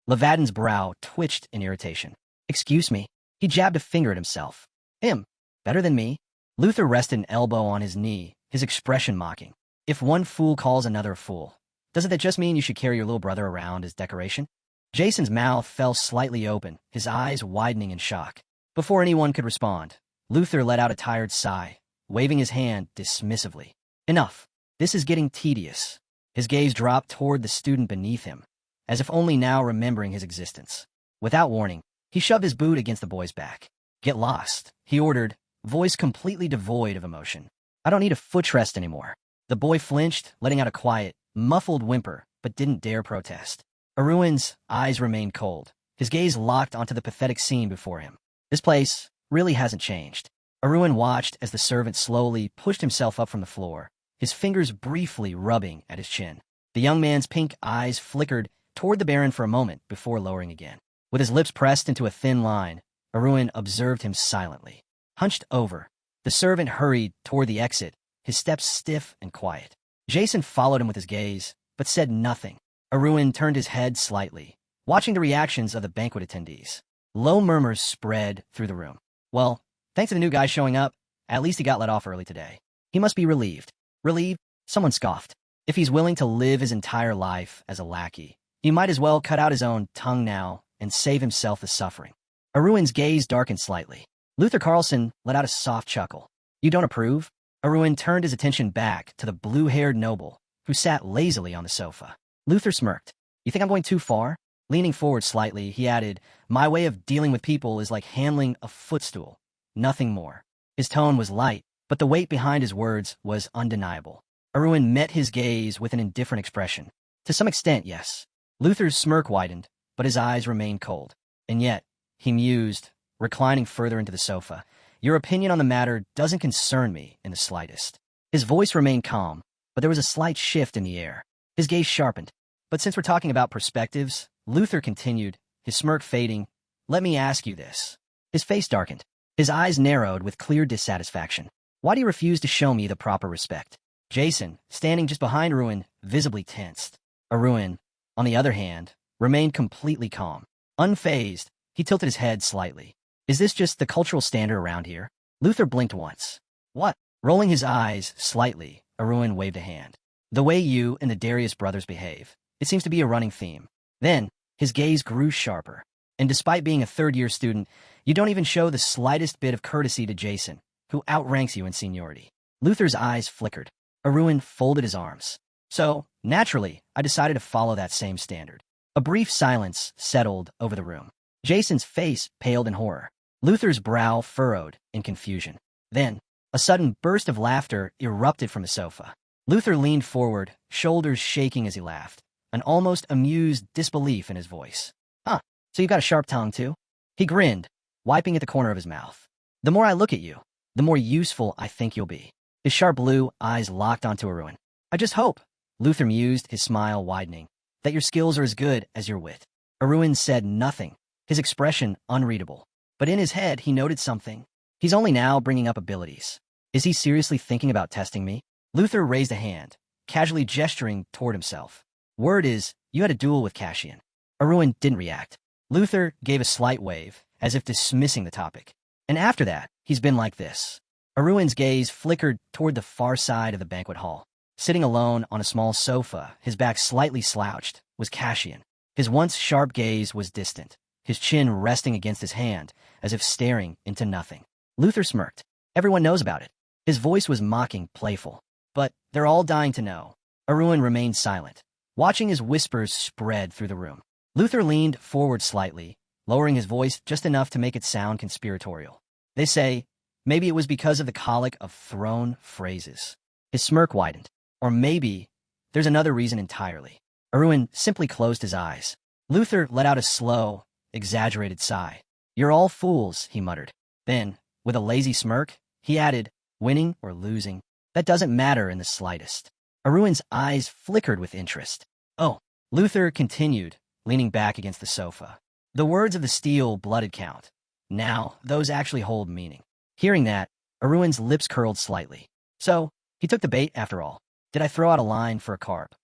Speaker 1: Levadan's brow twitched in irritation. Excuse me. He jabbed a finger at himself. Him. Better than me? Luther rested an elbow on his knee, his expression mocking. If one fool calls another a fool, doesn't that just mean you should carry your little brother around as decoration? Jason's mouth fell slightly open, his eyes widening in shock. Before anyone could respond, Luther let out a tired sigh, waving his hand dismissively. Enough. This is getting tedious. His gaze dropped toward the student beneath him, as if only now remembering his existence. Without warning, he shoved his boot against the boy's back. Get lost, he ordered, voice completely devoid of emotion. I don't need a footrest anymore. The boy flinched, letting out a quiet, muffled whimper, but didn't dare protest. Aruin's eyes remained cold, his gaze locked onto the pathetic scene before him. This place really hasn't changed. Aruin watched as the servant slowly pushed himself up from the floor, his fingers briefly rubbing at his chin. The young man's pink eyes flickered toward the Baron for a moment before lowering again. With his lips pressed into a thin line, Aruin observed him silently. Hunched over, the servant hurried toward the exit, his steps stiff and quiet. Jason followed him with his gaze, but said nothing. Aruin turned his head slightly, watching the reactions of the banquet attendees. Low murmurs spread through the room. Well, thanks to the new guy showing up, at least he got let off early today. He must be relieved. Relieved? Someone scoffed. If he's willing to live his entire life as a lackey, he might as well cut out his own tongue now and save himself the suffering. Aruin's gaze darkened slightly. Luther Carlson let out a soft chuckle. You don't approve? Aruin turned his attention back to the blue-haired noble, who sat lazily on the sofa. Luther smirked. You think I'm going too far? Leaning forward slightly, he added, My way of dealing with people is like handling a footstool. Nothing more. His tone was light, but the weight behind his words was undeniable. Aruin met his gaze with an indifferent expression. To some extent, yes. Luther's smirk widened, but his eyes remained cold. And yet, he mused, reclining further into the sofa, your opinion on the matter doesn't concern me in the slightest. His voice remained calm, but there was a slight shift in the air. His gaze sharpened. But since we're talking about perspectives, Luther continued, his smirk fading, let me ask you this. His face darkened. His eyes narrowed with clear dissatisfaction. Why do you refuse to show me the proper respect? Jason, standing just behind Aruin, visibly tensed. Aruin, on the other hand, remained completely calm. Unfazed, he tilted his head slightly. Is this just the cultural standard around here? Luther blinked once. What? Rolling his eyes slightly, Aruin waved a hand. The way you and the Darius brothers behave. It seems to be a running theme. Then, his gaze grew sharper. And despite being a third-year student, you don't even show the slightest bit of courtesy to Jason, who outranks you in seniority. Luther's eyes flickered. Aruin folded his arms. So, naturally, I decided to follow that same standard. A brief silence settled over the room. Jason's face paled in horror. Luther's brow furrowed in confusion. Then, a sudden burst of laughter erupted from the sofa. Luther leaned forward, shoulders shaking as he laughed, an almost amused disbelief in his voice. Huh, so you've got a sharp tongue too? He grinned, wiping at the corner of his mouth. The more I look at you, the more useful I think you'll be. His sharp blue eyes locked onto Aruin. I just hope, Luther mused, his smile widening, that your skills are as good as your wit. Aruin said nothing, his expression unreadable. But in his head, he noted something. He's only now bringing up abilities. Is he seriously thinking about testing me? Luther raised a hand, casually gesturing toward himself. Word is, you had a duel with Cassian. Aruin didn't react. Luther gave a slight wave, as if dismissing the topic. And after that, he's been like this. Aruin's gaze flickered toward the far side of the banquet hall. Sitting alone on a small sofa, his back slightly slouched, was Cassian. His once sharp gaze was distant, his chin resting against his hand, as if staring into nothing. Luther smirked. Everyone knows about it. His voice was mocking, playful. But they're all dying to know. Aruin remained silent, watching his whispers spread through the room. Luther leaned forward slightly, lowering his voice just enough to make it sound conspiratorial. They say, maybe it was because of the colic of thrown phrases. His smirk widened. Or maybe there's another reason entirely. Aruin simply closed his eyes. Luther let out a slow, exaggerated sigh. You're all fools, he muttered. Then, with a lazy smirk, he added, winning or losing, that doesn't matter in the slightest. Aruin's eyes flickered with interest. Oh, Luther continued, leaning back against the sofa. The words of the steel-blooded count. Now, those actually hold meaning. Hearing that, Aruin's lips curled slightly. So, he took the bait after all. Did I throw out a line for a carp,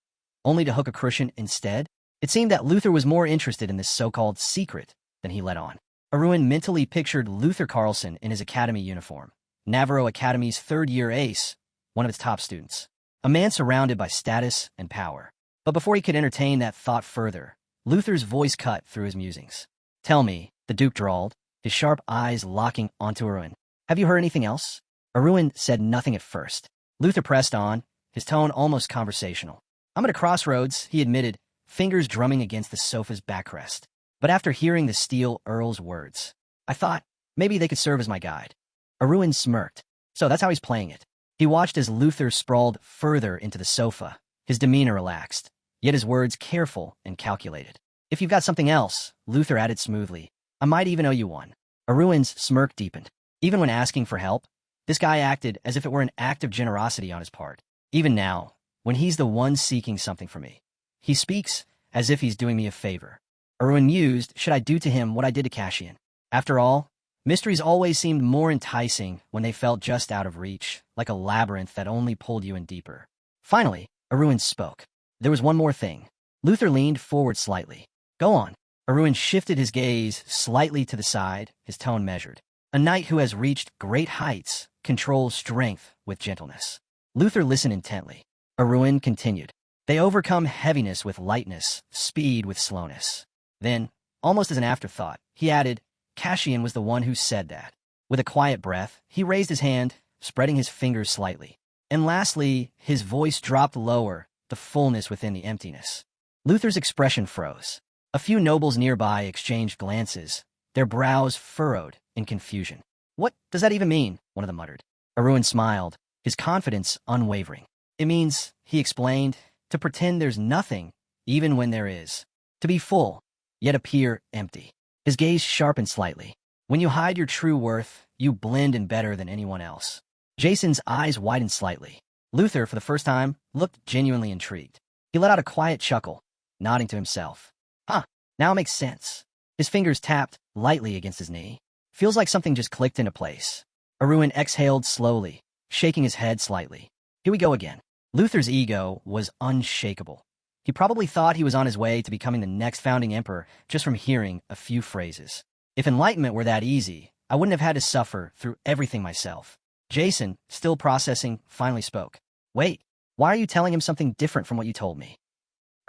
Speaker 1: only to hook a crucian instead? It seemed that Luther was more interested in this so-called secret than he let on. Aruin mentally pictured Luther Carlson in his academy uniform, Navarro Academy's third-year ace, one of its top students, a man surrounded by status and power. But before he could entertain that thought further, Luther's voice cut through his musings. Tell me, the Duke drawled, his sharp eyes locking onto Aruin. Have you heard anything else? Aruin said nothing at first. Luther pressed on, his tone almost conversational. I'm at a crossroads, he admitted, fingers drumming against the sofa's backrest. But after hearing the steel earl's words, I thought maybe they could serve as my guide. Aruin smirked. So that's how he's playing it. He watched as Luther sprawled further into the sofa, his demeanor relaxed, yet his words careful and calculated. If you've got something else, Luther added smoothly, I might even owe you one. Aruin's smirk deepened. Even when asking for help, this guy acted as if it were an act of generosity on his part. Even now, when he's the one seeking something from me, he speaks as if he's doing me a favor. Aruin mused, should I do to him what I did to Cassian? After all, mysteries always seemed more enticing when they felt just out of reach, like a labyrinth that only pulled you in deeper. Finally, Aruin spoke. There was one more thing. Luther leaned forward slightly. Go on. Aruin shifted his gaze slightly to the side, his tone measured. A knight who has reached great heights controls strength with gentleness. Luther listened intently. Aruin continued. They overcome heaviness with lightness, speed with slowness. Then, almost as an afterthought, he added, Cassian was the one who said that. With a quiet breath, he raised his hand, spreading his fingers slightly. And lastly, his voice dropped lower, the fullness within the emptiness. Luther's expression froze. A few nobles nearby exchanged glances, their brows furrowed in confusion. What does that even mean? One of them muttered. Aruin smiled, his confidence unwavering. It means, he explained, to pretend there's nothing, even when there is. To be full, yet appear empty. His gaze sharpened slightly. When you hide your true worth, you blend in better than anyone else. Jason's eyes widened slightly. Luther, for the first time, looked genuinely intrigued. He let out a quiet chuckle, nodding to himself. Huh, now it makes sense. His fingers tapped lightly against his knee. Feels like something just clicked into place. Aruin exhaled slowly, shaking his head slightly. Here we go again. Luther's ego was unshakable. He probably thought he was on his way to becoming the next founding emperor just from hearing a few phrases. If enlightenment were that easy, I wouldn't have had to suffer through everything myself. Jason, still processing, finally spoke. Wait, why are you telling him something different from what you told me?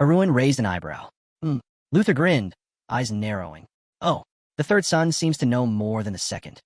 Speaker 1: Aruin raised an eyebrow. Luther grinned, eyes narrowing. Oh, the third son seems to know more than the second.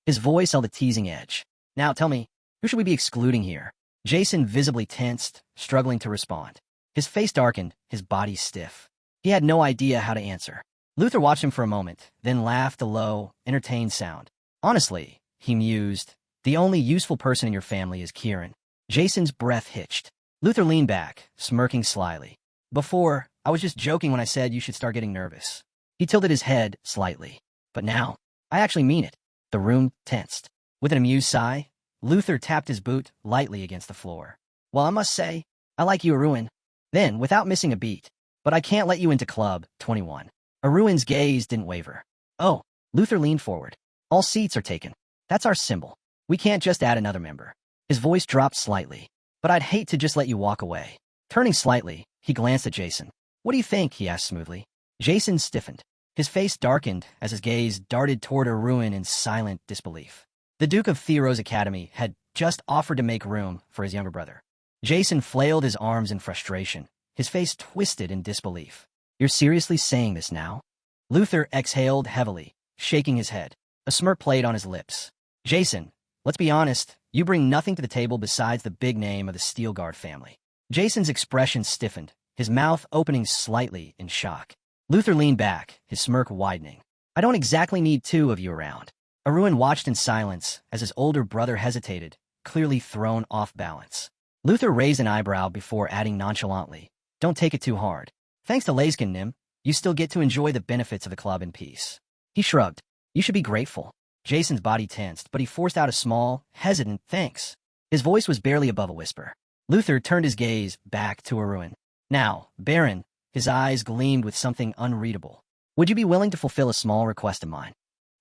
Speaker 1: His voice held a teasing edge. Now tell me, who should we be excluding here? Jason visibly tensed, struggling to respond. His face darkened, his body stiff. He had no idea how to answer. Luther watched him for a moment, then laughed a low, entertained sound. Honestly, he mused, the only useful person in your family is Kieran. Jason's breath hitched. Luther leaned back, smirking slyly. Before, I was just joking when I said you should start getting nervous. He tilted his head slightly. But now, I actually mean it. The room tensed. With an amused sigh, Luther tapped his boot lightly against the floor. Well, I must say, I like you, Aruin. Then, without missing a beat, but I can't let you into Club 21. Aruin's gaze didn't waver. Oh, Luther leaned forward. All seats are taken. That's our symbol. We can't just add another member. His voice dropped slightly. But I'd hate to just let you walk away. Turning slightly, he glanced at Jason. What do you think? He asked smoothly. Jason stiffened. His face darkened as his gaze darted toward Aruin in silent disbelief. The Duke of Thero's Academy had just offered to make room for his younger brother. Jason flailed his arms in frustration, his face twisted in disbelief. You're seriously saying this now? Luther exhaled heavily, shaking his head. A smirk played on his lips. Jason, let's be honest, you bring nothing to the table besides the big name of the Steelguard family. Jason's expression stiffened, his mouth opening slightly in shock. Luther leaned back, his smirk widening. I don't exactly need two of you around. Aruin watched in silence as his older brother hesitated, clearly thrown off balance. Luther raised an eyebrow before adding nonchalantly, don't take it too hard. Thanks to Layskin Nim, you still get to enjoy the benefits of the club in peace. He shrugged. You should be grateful. Jason's body tensed, but he forced out a small, hesitant thanks. His voice was barely above a whisper. Luther turned his gaze back to Aruin. Now, Baron, his eyes gleamed with something unreadable. Would you be willing to fulfill a small request of mine?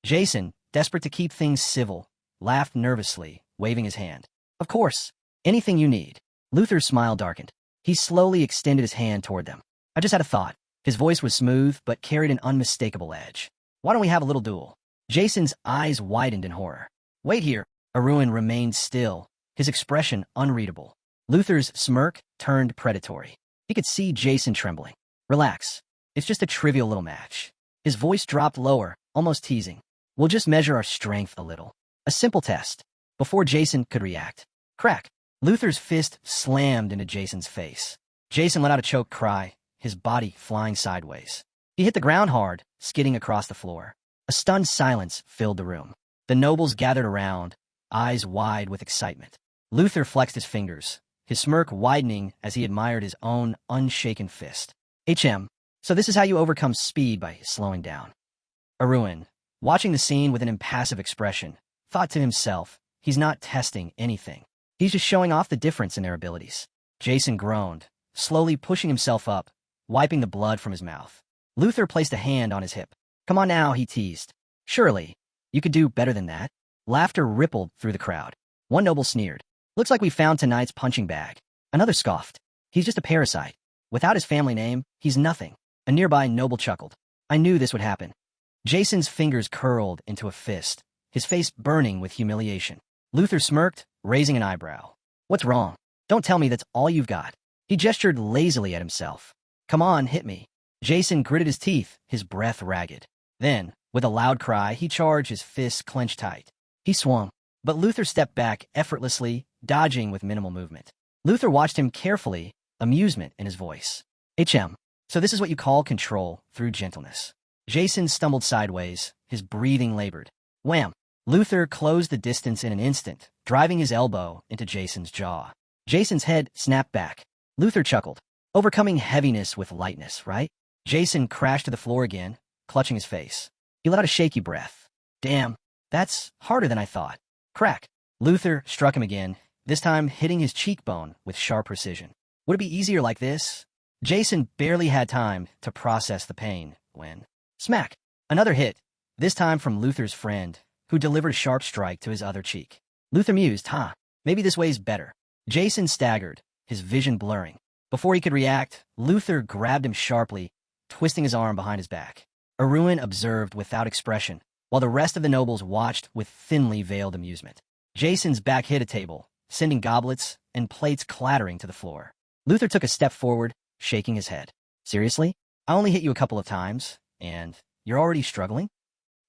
Speaker 1: Jason, desperate to keep things civil, laughed nervously, waving his hand. Of course. Anything you need. Luther's smile darkened. He slowly extended his hand toward them. I just had a thought. His voice was smooth, but carried an unmistakable edge. Why don't we have a little duel? Jason's eyes widened in horror. Wait here. Aruin remained still, his expression unreadable. Luther's smirk turned predatory. He could see Jason trembling. Relax. It's just a trivial little match. His voice dropped lower, almost teasing. We'll just measure our strength a little. A simple test. Before Jason could react. Crack. Luther's fist slammed into Jason's face. Jason let out a choked cry, his body flying sideways. He hit the ground hard, skidding across the floor. A stunned silence filled the room. The nobles gathered around, eyes wide with excitement. Luther flexed his fingers, his smirk widening as he admired his own unshaken fist. So this is how you overcome speed, by slowing down. Aruin, watching the scene with an impassive expression, thought to himself, he's not testing anything. He's just showing off the difference in their abilities. Jason groaned, slowly pushing himself up, wiping the blood from his mouth. Luther placed a hand on his hip. Come on now, he teased. Surely, you could do better than that. Laughter rippled through the crowd. One noble sneered. Looks like we found tonight's punching bag. Another scoffed. He's just a parasite. Without his family name, he's nothing. A nearby noble chuckled. I knew this would happen. Jason's fingers curled into a fist, his face burning with humiliation. Luther smirked, raising an eyebrow. What's wrong? Don't tell me that's all you've got. He gestured lazily at himself. Come on, hit me. Jason gritted his teeth, his breath ragged. Then, with a loud cry, he charged, his fists clenched tight. He swung, but Luther stepped back effortlessly, dodging with minimal movement. Luther watched him carefully, amusement in his voice. So this is what you call control through gentleness. Jason stumbled sideways, his breathing labored. Wham! Luther closed the distance in an instant, driving his elbow into Jason's jaw. Jason's head snapped back. Luther chuckled. Overcoming heaviness with lightness, right? Jason crashed to the floor again, clutching his face. He let out a shaky breath. Damn, that's harder than I thought. Crack. Luther struck him again, this time hitting his cheekbone with sharp precision. Would it be easier like this? Jason barely had time to process the pain when... Smack! Another hit, this time from Luther's friend, who delivered a sharp strike to his other cheek. Luther mused, maybe this way's better. Jason staggered, his vision blurring. Before he could react, Luther grabbed him sharply, twisting his arm behind his back. Aruin observed without expression, while the rest of the nobles watched with thinly veiled amusement. Jason's back hit a table, sending goblets and plates clattering to the floor. Luther took a step forward, shaking his head. Seriously? I only hit you a couple of times, and you're already struggling?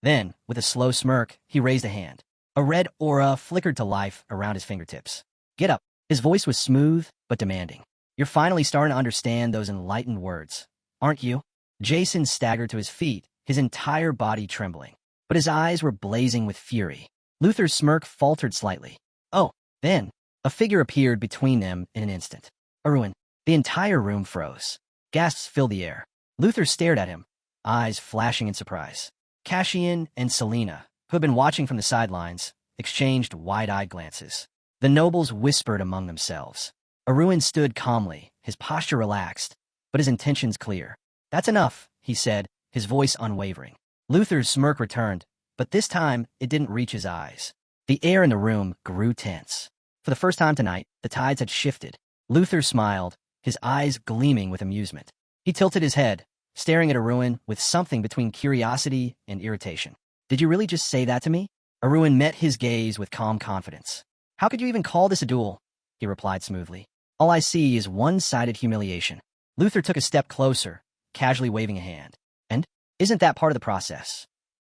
Speaker 1: Then, with a slow smirk, he raised a hand. A red aura flickered to life around his fingertips. Get up. His voice was smooth, but demanding. You're finally starting to understand those enlightened words, aren't you? Jason staggered to his feet, his entire body trembling. But his eyes were blazing with fury. Luther's smirk faltered slightly. Oh, then, a figure appeared between them in an instant. Aruin. The entire room froze. Gasps filled the air. Luther stared at him, eyes flashing in surprise. Cassian and Selena, who had been watching from the sidelines, exchanged wide-eyed glances. The nobles whispered among themselves. Aruin stood calmly, his posture relaxed, but his intentions clear. That's enough, he said, his voice unwavering. Luther's smirk returned, but this time it didn't reach his eyes. The air in the room grew tense. For the first time tonight, the tides had shifted. Luther smiled, his eyes gleaming with amusement. He tilted his head, staring at Aruin with something between curiosity and irritation. Did you really just say that to me? Aruin met his gaze with calm confidence. How could you even call this a duel? He replied smoothly. All I see is one-sided humiliation. Luther took a step closer, casually waving a hand. And isn't that part of the process?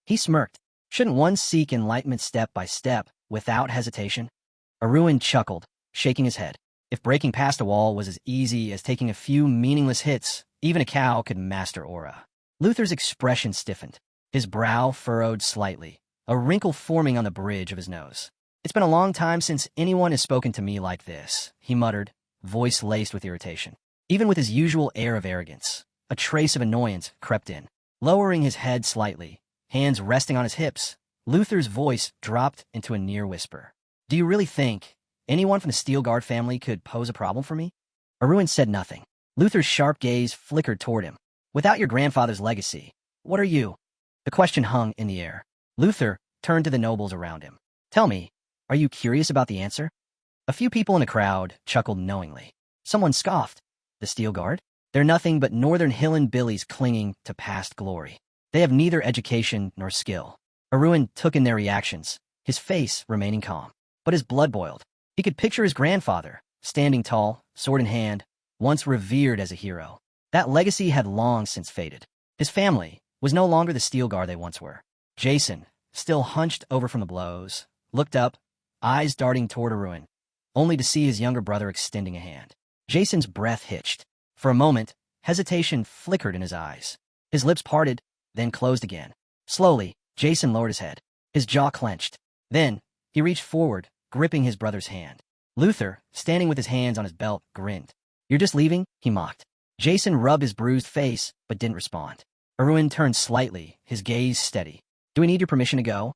Speaker 1: He smirked. Shouldn't one seek enlightenment step by step, without hesitation? Aruin chuckled, shaking his head. If breaking past a wall was as easy as taking a few meaningless hits, even a cow could master aura. Luther's expression stiffened. His brow furrowed slightly, a wrinkle forming on the bridge of his nose. It's been a long time since anyone has spoken to me like this, he muttered, voice laced with irritation. Even with his usual air of arrogance, a trace of annoyance crept in. Lowering his head slightly, hands resting on his hips, Luther's voice dropped into a near whisper. Do you really think anyone from the Steel Guard family could pose a problem for me? Aruin said nothing. Luther's sharp gaze flickered toward him. Without your grandfather's legacy, what are you? The question hung in the air. Luther turned to the nobles around him. Tell me, are you curious about the answer? A few people in the crowd chuckled knowingly. Someone scoffed. The Steel Guard? They're nothing but Northern Hillen billies clinging to past glory. They have neither education nor skill. Aruin took in their reactions, his face remaining calm. But his blood boiled. He could picture his grandfather, standing tall, sword in hand, once revered as a hero. That legacy had long since faded. His family was no longer the Steel Guard they once were. Jason, still hunched over from the blows, looked up, eyes darting toward Aruin, only to see his younger brother extending a hand. Jason's breath hitched. For a moment, hesitation flickered in his eyes. His lips parted, then closed again. Slowly, Jason lowered his head. His jaw clenched. Then, he reached forward, gripping his brother's hand. Luther, standing with his hands on his belt, grinned. You're just leaving? He mocked. Jason rubbed his bruised face, but didn't respond. Aruin turned slightly, his gaze steady. Do we need your permission to go?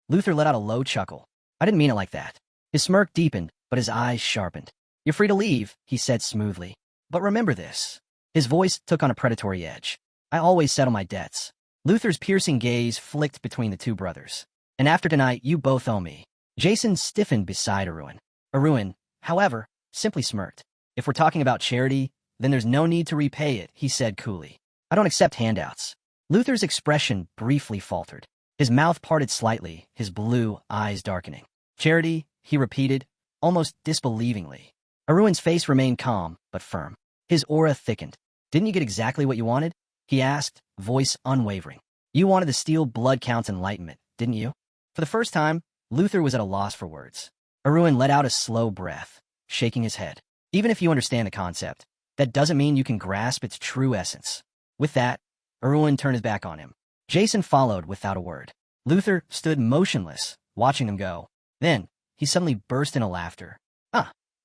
Speaker 1: Luther let out a low chuckle. I didn't mean it like that. His smirk deepened, but his eyes sharpened. You're free to leave, he said smoothly. But remember this. His voice took on a predatory edge. I always settle my debts. Luther's piercing gaze flicked between the two brothers. And after tonight, you both owe me. Jason stiffened beside Aruin. Aruin, however, simply smirked. If we're talking about charity, then there's no need to repay it, he said coolly. I don't accept handouts. Luther's expression briefly faltered. His mouth parted slightly, his blue eyes darkening. Charity, he repeated, almost disbelievingly. Aruin's face remained calm, but firm. His aura thickened. Didn't you get exactly what you wanted? He asked, voice unwavering. You wanted the Steel Blood Count's enlightenment, didn't you? For the first time, Luther was at a loss for words. Aruin let out a slow breath, shaking his head. Even if you understand the concept, that doesn't mean you can grasp its true essence. With that, Aruin turned his back on him. Jason followed without a word. Luther stood motionless, watching them go. Then, he suddenly burst into laughter.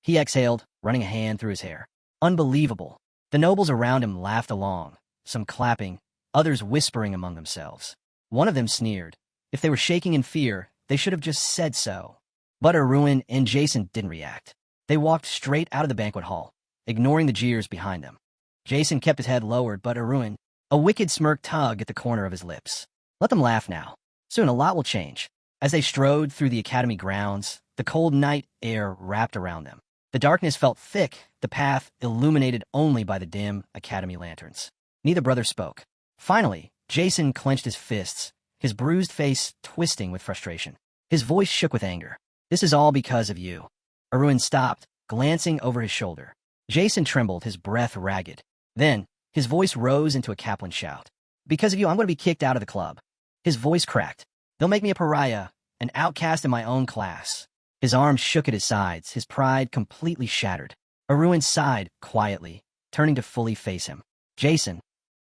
Speaker 1: He exhaled, running a hand through his hair. Unbelievable. The nobles around him laughed along, some clapping, others whispering among themselves. One of them sneered. If they were shaking in fear, they should have just said so. But Aruin and Jason didn't react. They walked straight out of the banquet hall, ignoring the jeers behind them. Jason kept his head lowered, but Aruin, a wicked smirk tugged at the corner of his lips. Let them laugh now. Soon a lot will change. As they strode through the academy grounds, the cold night air wrapped around them. The darkness felt thick, the path illuminated only by the dim academy lanterns. Neither brother spoke. Finally, Jason clenched his fists, his bruised face twisting with frustration. His voice shook with anger. This is all because of you. Aruin stopped, glancing over his shoulder. Jason trembled, his breath ragged. Then, his voice rose into a Kaplan shout. Because of you, I'm going to be kicked out of the club. His voice cracked. They'll make me a pariah, an outcast in my own class. His arms shook at his sides, his pride completely shattered. Aruin sighed quietly, turning to fully face him. Jason.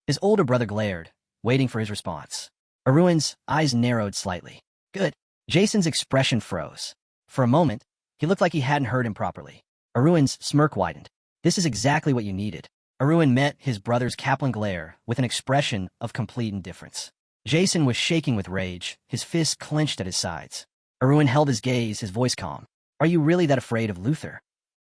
Speaker 1: His older brother glared, waiting for his response. Aruin's eyes narrowed slightly. Good. Jason's expression froze. For a moment, he looked like he hadn't heard him properly. Aruin's smirk widened. This is exactly what you needed. Aruin met his brother's Kaplan glare with an expression of complete indifference. Jason was shaking with rage, his fists clenched at his sides. Aruin held his gaze, his voice calm. Are you really that afraid of Luther?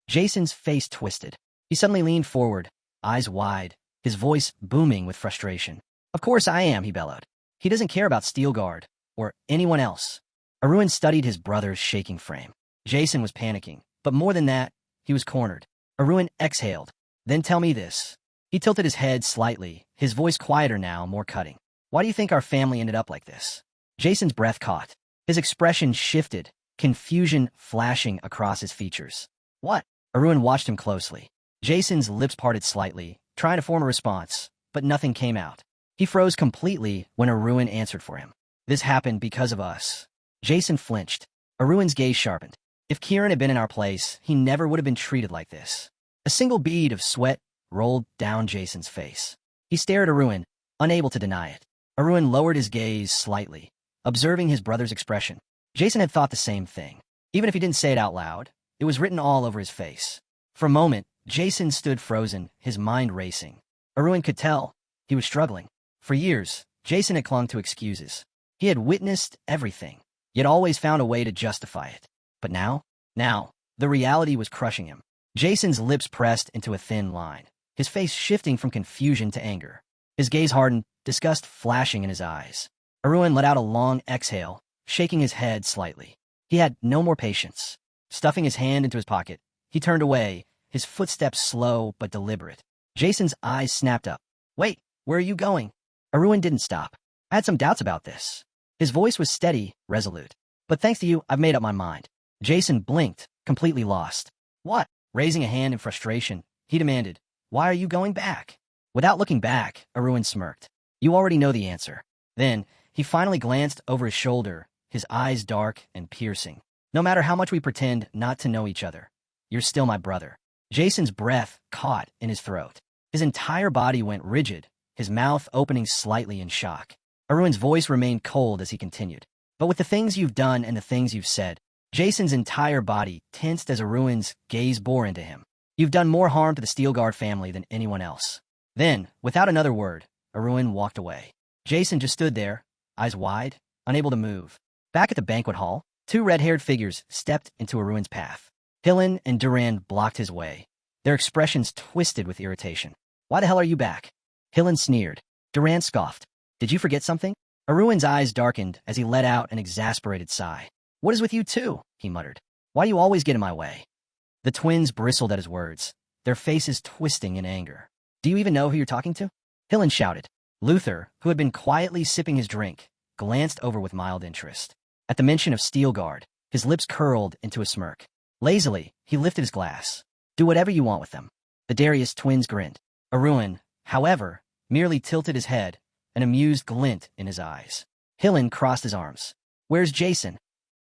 Speaker 1: Jason's face twisted. He suddenly leaned forward, eyes wide, his voice booming with frustration. Of course I am, he bellowed. He doesn't care about Steelguard, or anyone else. Aruin studied his brother's shaking frame. Jason was panicking, but more than that, he was cornered. Aruin exhaled. Then tell me this. He tilted his head slightly, his voice quieter now, more cutting. Why do you think our family ended up like this? Jason's breath caught. His expression shifted, confusion flashing across his features. What? Aruin watched him closely. Jason's lips parted slightly, trying to form a response, but nothing came out. He froze completely when Aruin answered for him. This happened because of us. Jason flinched. Aruin's gaze sharpened. If Kieran had been in our place, he never would have been treated like this. A single bead of sweat rolled down Jason's face. He stared at Aruin, unable to deny it. Aruin lowered his gaze slightly, observing his brother's expression. Jason had thought the same thing. Even if he didn't say it out loud, it was written all over his face. For a moment, Jason stood frozen, his mind racing. Aruin could tell he was struggling. For years, Jason had clung to excuses. He had witnessed everything, yet always found a way to justify it. But now, the reality was crushing him. Jason's lips pressed into a thin line, his face shifting from confusion to anger. His gaze hardened, disgust flashing in his eyes. Aruin let out a long exhale, shaking his head slightly. He had no more patience. Stuffing his hand into his pocket, he turned away, his footsteps slow but deliberate. Jason's eyes snapped up. Wait, where are you going? Aruin didn't stop. I had some doubts about this. His voice was steady, resolute. But thanks to you, I've made up my mind. Jason blinked, completely lost. What? Raising a hand in frustration, he demanded, Why are you going back? Without looking back, Aruin smirked. You already know the answer. Then, he finally glanced over his shoulder, his eyes dark and piercing. No matter how much we pretend not to know each other, you're still my brother. Jason's breath caught in his throat. His entire body went rigid, his mouth opening slightly in shock. Aruin's voice remained cold as he continued. But with the things you've done and the things you've said, Jason's entire body tensed as Aruin's gaze bore into him. You've done more harm to the Steelguard family than anyone else. Then, without another word, Aruin walked away. Jason just stood there, eyes wide, unable to move. Back at the banquet hall, two red-haired figures stepped into Aruin's path. Hillen and Darren blocked his way, their expressions twisted with irritation. Why the hell are you back? Hillen sneered. Darren scoffed. Did you forget something? Aruin's eyes darkened as he let out an exasperated sigh. What is with you two? He muttered. Why do you always get in my way? The twins bristled at his words, their faces twisting in anger. Do you even know who you're talking to? Hillen shouted. Luther, who had been quietly sipping his drink, glanced over with mild interest. At the mention of Steelguard, his lips curled into a smirk. Lazily, he lifted his glass. Do whatever you want with them. The Darius twins grinned. Aruin, however, merely tilted his head, an amused glint in his eyes. Hillen crossed his arms. Where's Jason?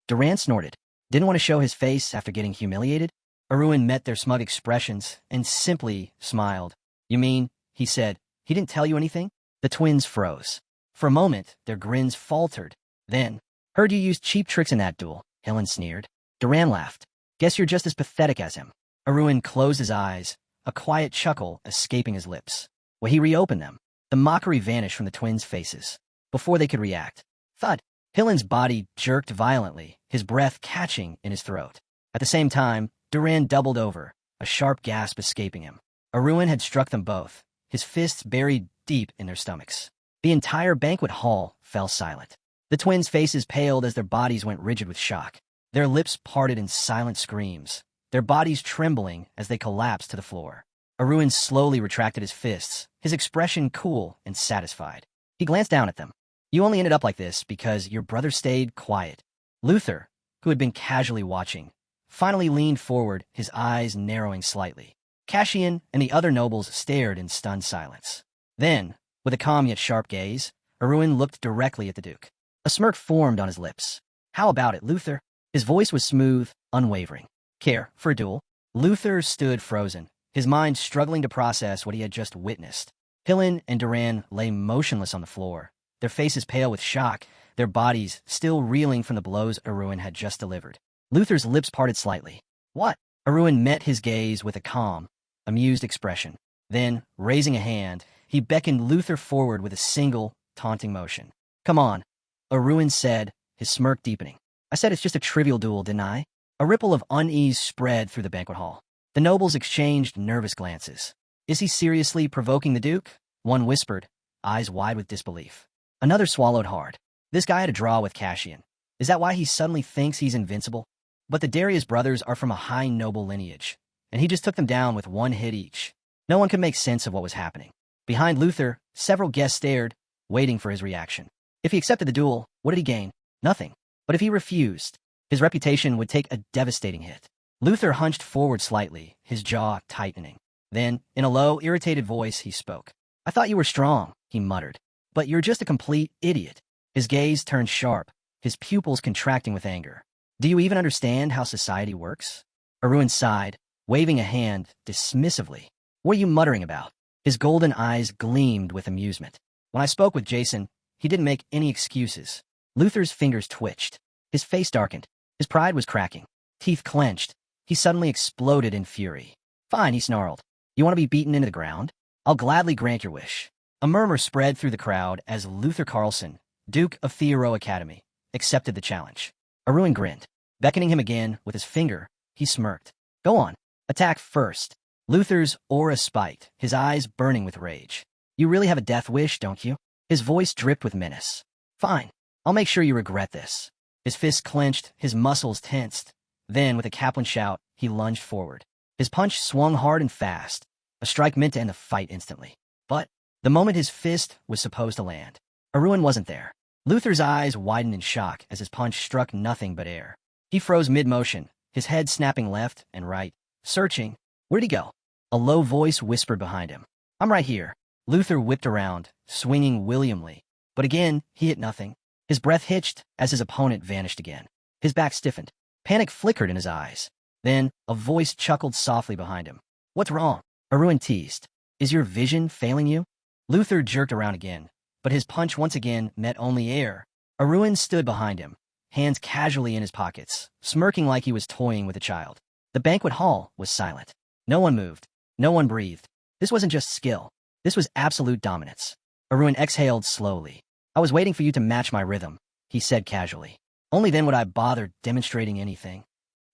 Speaker 1: Darren snorted. Didn't want to show his face after getting humiliated? Aruin met their smug expressions and simply smiled. You mean, he said, he didn't tell you anything? The twins froze. For a moment, their grins faltered. Then, heard you used cheap tricks in that duel, Hillen sneered. Darren laughed. Guess you're just as pathetic as him. Aruin closed his eyes, a quiet chuckle escaping his lips. When he reopened them, the mockery vanished from the twins' faces. Before they could react, thud. Hillen's body jerked violently, his breath catching in his throat. At the same time, Darren doubled over, a sharp gasp escaping him. Aruin had struck them both, his fists buried deep in their stomachs. The entire banquet hall fell silent. The twins' faces paled as their bodies went rigid with shock. Their lips parted in silent screams, their bodies trembling as they collapsed to the floor. Aruin slowly retracted his fists, his expression cool and satisfied. He glanced down at them. You only ended up like this because your brother stayed quiet. Luther, who had been casually watching, finally leaned forward, his eyes narrowing slightly. Kieran and the other nobles stared in stunned silence. Then, with a calm yet sharp gaze, Aruin looked directly at the Duke. A smirk formed on his lips. How about it, Luther? His voice was smooth, unwavering. Care for a duel? Luther stood frozen, his mind struggling to process what he had just witnessed. Hillen and Darren lay motionless on the floor, their faces pale with shock, their bodies still reeling from the blows Aruin had just delivered. Luther's lips parted slightly. What? Aruin met his gaze with a calm, amused expression. Then, raising a hand, he beckoned Luther forward with a single, taunting motion. Come on, Aruin said, his smirk deepening. I said it's just a trivial duel, didn't I? A ripple of unease spread through the banquet hall. The nobles exchanged nervous glances. Is he seriously provoking the Duke? One whispered, eyes wide with disbelief. Another swallowed hard. This guy had a draw with Kieran. Is that why he suddenly thinks he's invincible? But the Darius brothers are from a high noble lineage, and he just took them down with one hit each. No one could make sense of what was happening. Behind Luther, several guests stared, waiting for his reaction. If he accepted the duel, what did he gain? Nothing. But if he refused, his reputation would take a devastating hit. Luther hunched forward slightly, his jaw tightening. Then, in a low, irritated voice, he spoke. I thought you were strong, he muttered. But you're just a complete idiot. His gaze turned sharp, his pupils contracting with anger. Do you even understand how society works? Aruin sighed, waving a hand dismissively. What are you muttering about? His golden eyes gleamed with amusement. When I spoke with Jason, he didn't make any excuses. Luther's fingers twitched. His face darkened. His pride was cracking. Teeth clenched. He suddenly exploded in fury. Fine, he snarled. You want to be beaten into the ground? I'll gladly grant your wish. A murmur spread through the crowd as Luther Carlson, Duke of Theoro Academy, accepted the challenge. Aruin grinned. Beckoning him again with his finger, he smirked. Go on. Attack first. Luther's aura spiked, his eyes burning with rage. You really have a death wish, don't you? His voice dripped with menace. Fine. I'll make sure you regret this. His fists clenched, his muscles tensed. Then, with a Kaplan shout, he lunged forward. His punch swung hard and fast, a strike meant to end the fight instantly. But, the moment his fist was supposed to land, Aruin wasn't there. Luther's eyes widened in shock as his punch struck nothing but air. He froze mid-motion, his head snapping left and right, searching. Where'd he go? A low voice whispered behind him. I'm right here. Luther whipped around, swinging williamly. But again, he hit nothing. His breath hitched as his opponent vanished again. His back stiffened. Panic flickered in his eyes. Then, a voice chuckled softly behind him. What's wrong? Aruin teased. Is your vision failing you? Luther jerked around again, but his punch once again met only air. Aruin stood behind him, hands casually in his pockets, smirking like he was toying with a child. The banquet hall was silent. No one moved. No one breathed. This wasn't just skill. This was absolute dominance. Aruin exhaled slowly. I was waiting for you to match my rhythm, he said casually. Only then would I bother demonstrating anything.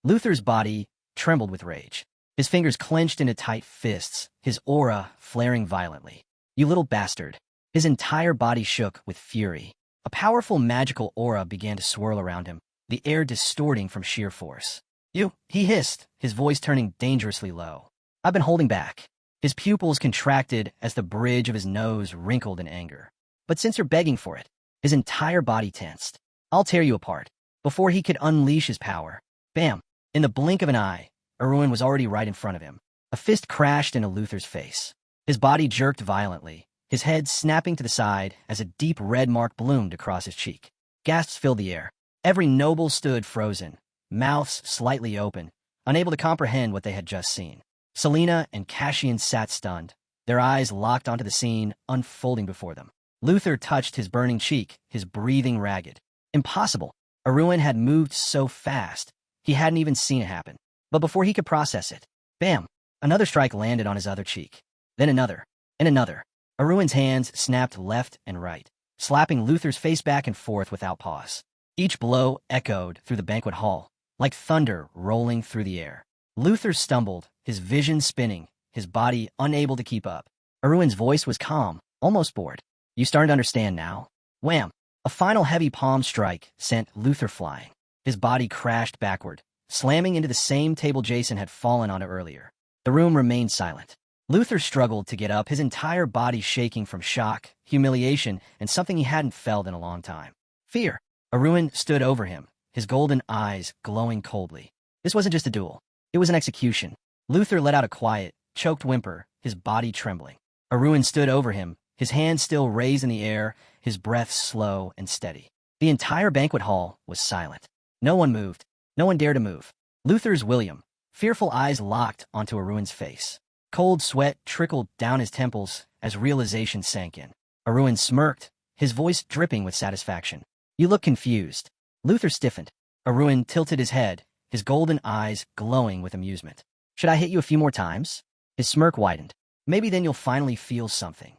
Speaker 1: Luther's body trembled with rage. His fingers clenched into tight fists, his aura flaring violently. You little bastard. His entire body shook with fury. A powerful magical aura began to swirl around him, the air distorting from sheer force. You, he hissed, his voice turning dangerously low. I've been holding back. His pupils contracted as the bridge of his nose wrinkled in anger. But since you're begging for it, his entire body tensed. I'll tear you apart. Before he could unleash his power. Bam! In the blink of an eye, Aruin was already right in front of him. A fist crashed into Luther's face. His body jerked violently, his head snapping to the side as a deep red mark bloomed across his cheek. Gasps filled the air. Every noble stood frozen, mouths slightly open, unable to comprehend what they had just seen. Selena and Kieran sat stunned, their eyes locked onto the scene unfolding before them. Luther touched his burning cheek, his breathing ragged. Impossible. Aruin had moved so fast, he hadn't even seen it happen. But before he could process it, bam! Another strike landed on his other cheek. Then another, and another. Aruin's hands snapped left and right, slapping Luther's face back and forth without pause. Each blow echoed through the banquet hall, like thunder rolling through the air. Luther stumbled, his vision spinning, his body unable to keep up. Aruin's voice was calm, almost bored. You starting to understand now? Wham! A final heavy palm strike sent Luther flying. His body crashed backward, slamming into the same table Jason had fallen onto earlier. The room remained silent. Luther struggled to get up, his entire body shaking from shock, humiliation, and something he hadn't felt in a long time. Fear. Aruin stood over him, his golden eyes glowing coldly. This wasn't just a duel. It was an execution. Luther let out a quiet, choked whimper, his body trembling. Aruin stood over him, his hands still raised in the air, his breath slow and steady. The entire banquet hall was silent. No one moved. No one dared to move. Luther's William, fearful eyes locked onto Aruin's face. Cold sweat trickled down his temples as realization sank in. Aruin smirked, his voice dripping with satisfaction. You look confused. Luther stiffened. Aruin tilted his head, his golden eyes glowing with amusement. Should I hit you a few more times? His smirk widened. Maybe then you'll finally feel something.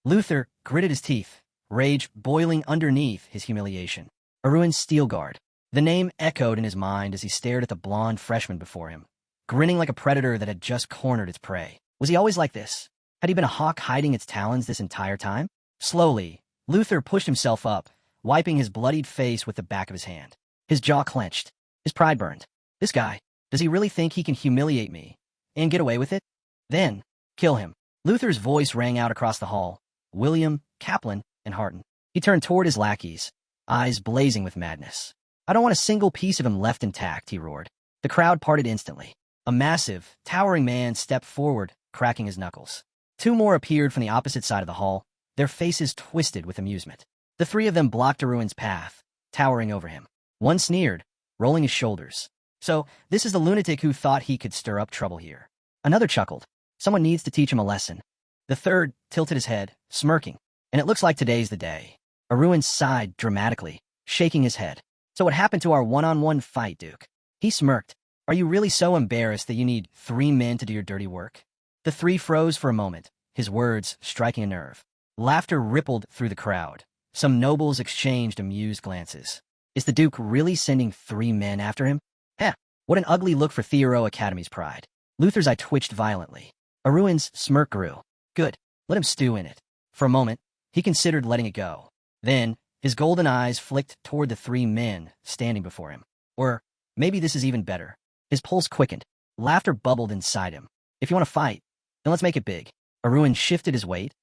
Speaker 1: Luther gritted his teeth, rage boiling underneath his humiliation. Aruin's steel guard. The name echoed in his mind as he stared at the blonde freshman before him, grinning like a predator that had just cornered its prey. Was he always like this? Had he been a hawk hiding its talons this entire time? Slowly, Luther pushed himself up, wiping his bloodied face with the back of his hand. His jaw clenched. His pride burned. This guy, does he really think he can humiliate me and get away with it? Then, kill him. Luther's voice rang out across the hall. William, Kaplan, and Harton. He turned toward his lackeys, eyes blazing with madness. I don't want a single piece of him left intact, he roared. The crowd parted instantly. A massive, towering man stepped forward, cracking his knuckles. Two more appeared from the opposite side of the hall, their faces twisted with amusement. The three of them blocked Aruin's path, towering over him. One sneered, rolling his shoulders. So, this is the lunatic who thought he could stir up trouble here. Another chuckled. Someone needs to teach him a lesson. The third tilted his head, smirking. And it looks like today's the day. Aruin sighed dramatically, shaking his head. So what happened to our one-on-one fight, Duke? He smirked. Are you really so embarrassed that you need 3 men to do your dirty work? The three froze for a moment, his words striking a nerve. Laughter rippled through the crowd. Some nobles exchanged amused glances. Is the Duke really sending 3 men after him? Heh, what an ugly look for Theoro Academy's pride. Luther's eye twitched violently. Aruin's smirk grew. Good, let him stew in it. For a moment, he considered letting it go. Then, his golden eyes flicked toward the 3 men standing before him. Or, maybe this is even better. His pulse quickened. Laughter bubbled inside him. If you want to fight, then let's make it big. Aruin shifted his weight,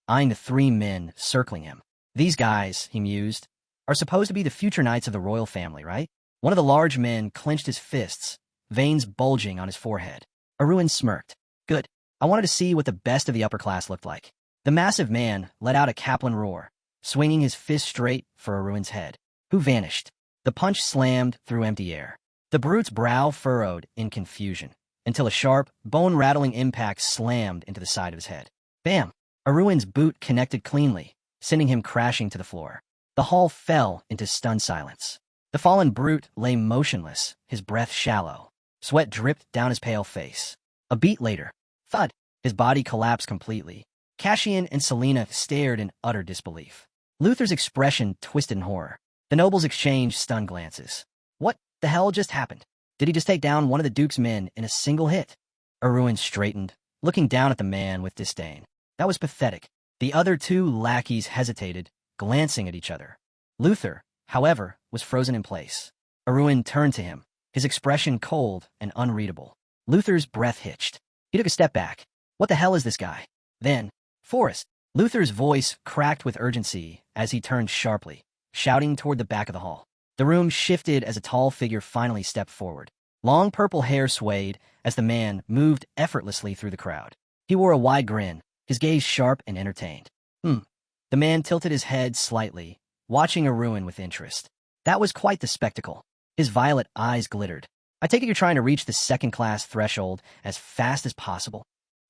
Speaker 1: eyeing the 3 men circling him. These guys, he mused, are supposed to be the future knights of the royal family, right? One of the large men clenched his fists, veins bulging on his forehead. Aruin smirked. Good. I wanted to see what the best of the upper class looked like. The massive man let out a Kaplan roar, swinging his fist straight for Aruin's head, who vanished. The punch slammed through empty air. The brute's brow furrowed in confusion, until a sharp, bone-rattling impact slammed into the side of his head. Bam! Aruin's boot connected cleanly, sending him crashing to the floor. The hall fell into stunned silence. The fallen brute lay motionless, his breath shallow. Sweat dripped down his pale face. A beat later, thud, his body collapsed completely. Cassian and Selena stared in utter disbelief. Luther's expression twisted in horror. The nobles exchanged stunned glances. What the hell just happened? Did he just take down one of the Duke's men in a single hit? Aruin straightened, looking down at the man with disdain. That was pathetic. The other 2 lackeys hesitated, glancing at each other. Luther, however, was frozen in place. Aruin turned to him, his expression cold and unreadable. Luther's breath hitched. He took a step back. What the hell is this guy? Then, Forrest. Luther's voice cracked with urgency as he turned sharply, shouting toward the back of the hall. The room shifted as a tall figure finally stepped forward. Long purple hair swayed as the man moved effortlessly through the crowd. He wore a wide grin, his gaze sharp and entertained. The man tilted his head slightly, watching Aruin with interest. That was quite the spectacle. His violet eyes glittered. I take it you're trying to reach the second-class threshold as fast as possible.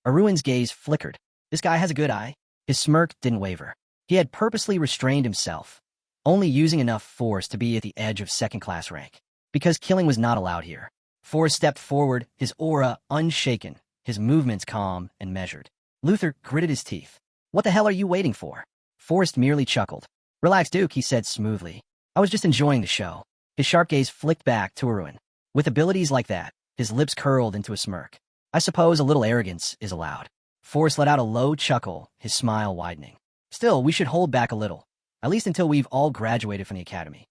Speaker 1: Aruin's gaze flickered. This guy has a good eye. His smirk didn't waver. He had purposely restrained himself, only using enough force to be at the edge of second-class rank, because killing was not allowed here. Forrest stepped forward, his aura unshaken, his movements calm and measured. Luther gritted his teeth. What the hell are you waiting for? Forrest merely chuckled. Relax, Duke, he said smoothly. I was just enjoying the show. His sharp gaze flicked back to Aruin. With abilities like that, his lips curled into a smirk. I suppose a little arrogance is allowed. Forrest let out a low chuckle, his smile widening. Still, we should hold back a little. At least until we've all graduated from the academy.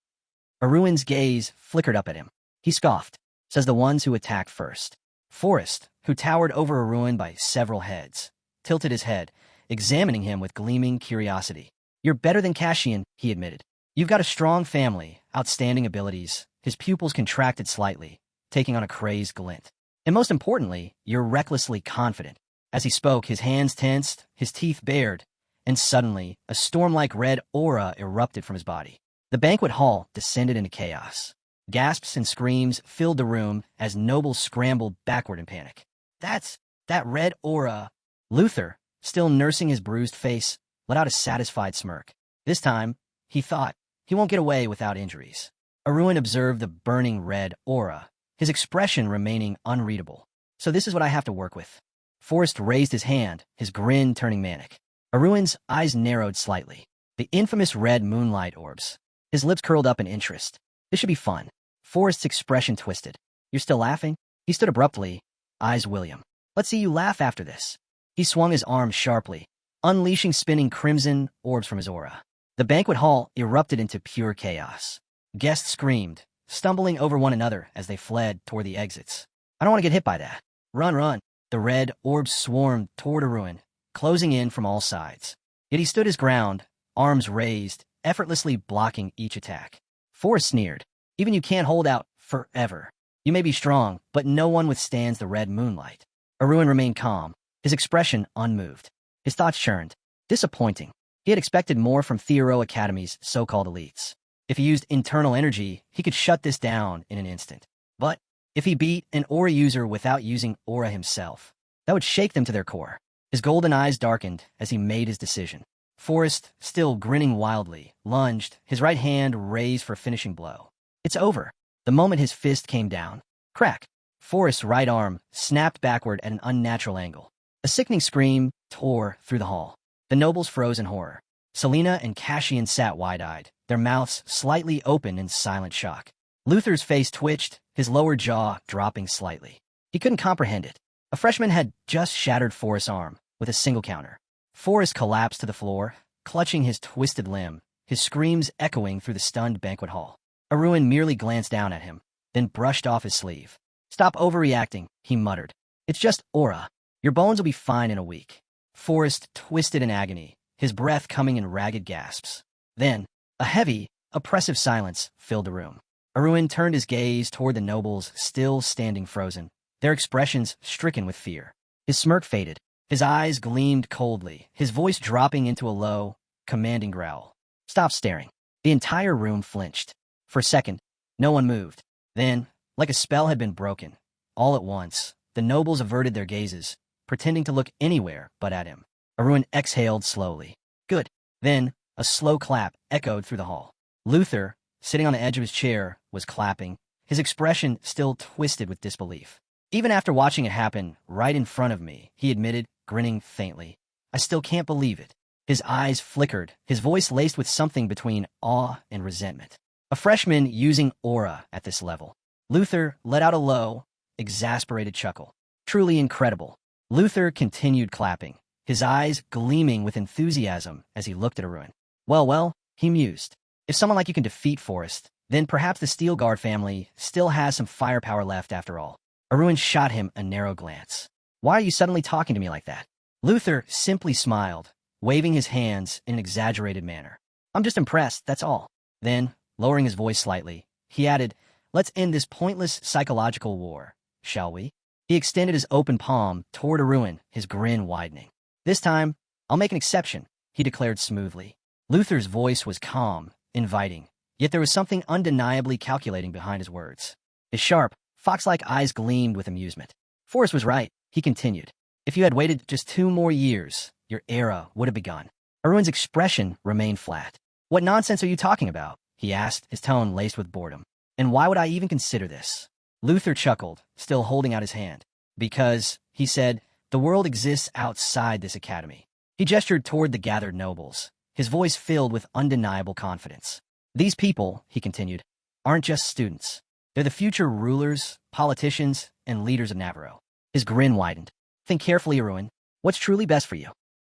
Speaker 1: Aruin's gaze flickered up at him. He scoffed. Says the ones who attacked first. Forrest, who towered over Aruin by several heads, tilted his head, examining him with gleaming curiosity. You're better than Cassian, he admitted. You've got a strong family, outstanding abilities. His pupils contracted slightly, taking on a crazed glint. And most importantly, you're recklessly confident. As he spoke, his hands tensed, his teeth bared, and suddenly, a storm-like red aura erupted from his body. The banquet hall descended into chaos. Gasps and screams filled the room as nobles scrambled backward in panic. That red aura. Luther, still nursing his bruised face, let out a satisfied smirk. This time, he thought, he won't get away without injuries. Aruin observed the burning red aura, his expression remaining unreadable. So this is what I have to work with. Forrest raised his hand, his grin turning manic. Aruin's eyes narrowed slightly. The infamous red moonlight orbs. His lips curled up in interest. This should be fun. Forrest's expression twisted. You're still laughing? He stood abruptly, eyes William. Let's see you laugh after this. He swung his arm sharply, unleashing spinning crimson orbs from his aura. The banquet hall erupted into pure chaos. Guests screamed, stumbling over one another as they fled toward the exits. I don't want to get hit by that. Run, run. The red orbs swarmed toward Aruin, closing in from all sides. Yet he stood his ground, arms raised, effortlessly blocking each attack. Forrest sneered. Even you can't hold out forever. You may be strong, but no one withstands the red moonlight. Aruin remained calm, his expression unmoved. His thoughts churned. Disappointing. He had expected more from Theoro Academy's so-called elites. If he used internal energy, he could shut this down in an instant. But if he beat an aura user without using aura himself, that would shake them to their core. His golden eyes darkened as he made his decision. Forrest, still grinning wildly, lunged, his right hand raised for a finishing blow. It's over. The moment his fist came down. Crack. Forrest's right arm snapped backward at an unnatural angle. A sickening scream tore through the hall. The nobles froze in horror. Selena and Cassian sat wide-eyed, their mouths slightly open in silent shock. Luther's face twitched, his lower jaw dropping slightly. He couldn't comprehend it. A freshman had just shattered Forrest's arm with a single counter. Forrest collapsed to the floor, clutching his twisted limb, his screams echoing through the stunned banquet hall. Aruin merely glanced down at him, then brushed off his sleeve. Stop overreacting, he muttered. It's just aura. Your bones will be fine in a week. Forrest twisted in agony, his breath coming in ragged gasps. Then, a heavy, oppressive silence filled the room. Aruin turned his gaze toward the nobles still standing frozen, their expressions stricken with fear. His smirk faded. His eyes gleamed coldly, his voice dropping into a low, commanding growl. Stop staring. The entire room flinched. For a second, no one moved. Then, like a spell had been broken, all at once, the nobles averted their gazes, pretending to look anywhere but at him. Aruin exhaled slowly. Good. Then, a slow clap echoed through the hall. Luther, sitting on the edge of his chair, was clapping, his expression still twisted with disbelief. Even after watching it happen right in front of me, he admitted, grinning faintly, I still can't believe it. His eyes flickered, his voice laced with something between awe and resentment. A freshman using aura at this level. Luther let out a low, exasperated chuckle. Truly incredible. Luther continued clapping, his eyes gleaming with enthusiasm as he looked at Aruin. Well, he mused. If someone like you can defeat Forrest, then perhaps the Steel Guard family still has some firepower left after all. Aruin shot him a narrow glance. Why are you suddenly talking to me like that? Luther simply smiled, waving his hands in an exaggerated manner. I'm just impressed, that's all. Then, lowering his voice slightly, he added, let's end this pointless psychological war, shall we? He extended his open palm toward Aruin, his grin widening. This time, I'll make an exception, he declared smoothly. Luther's voice was calm, inviting, yet there was something undeniably calculating behind his words. His sharp, fox-like eyes gleamed with amusement. Forrest was right, he continued. If you had waited just 2 more years, your era would have begun. Aruin's expression remained flat. What nonsense are you talking about? He asked, his tone laced with boredom. And why would I even consider this? Luther chuckled, still holding out his hand. Because, he said, the world exists outside this academy. He gestured toward the gathered nobles, his voice filled with undeniable confidence. These people, he continued, aren't just students. They're the future rulers, politicians, and leaders of Navarro. His grin widened. Think carefully, Aruin. What's truly best for you?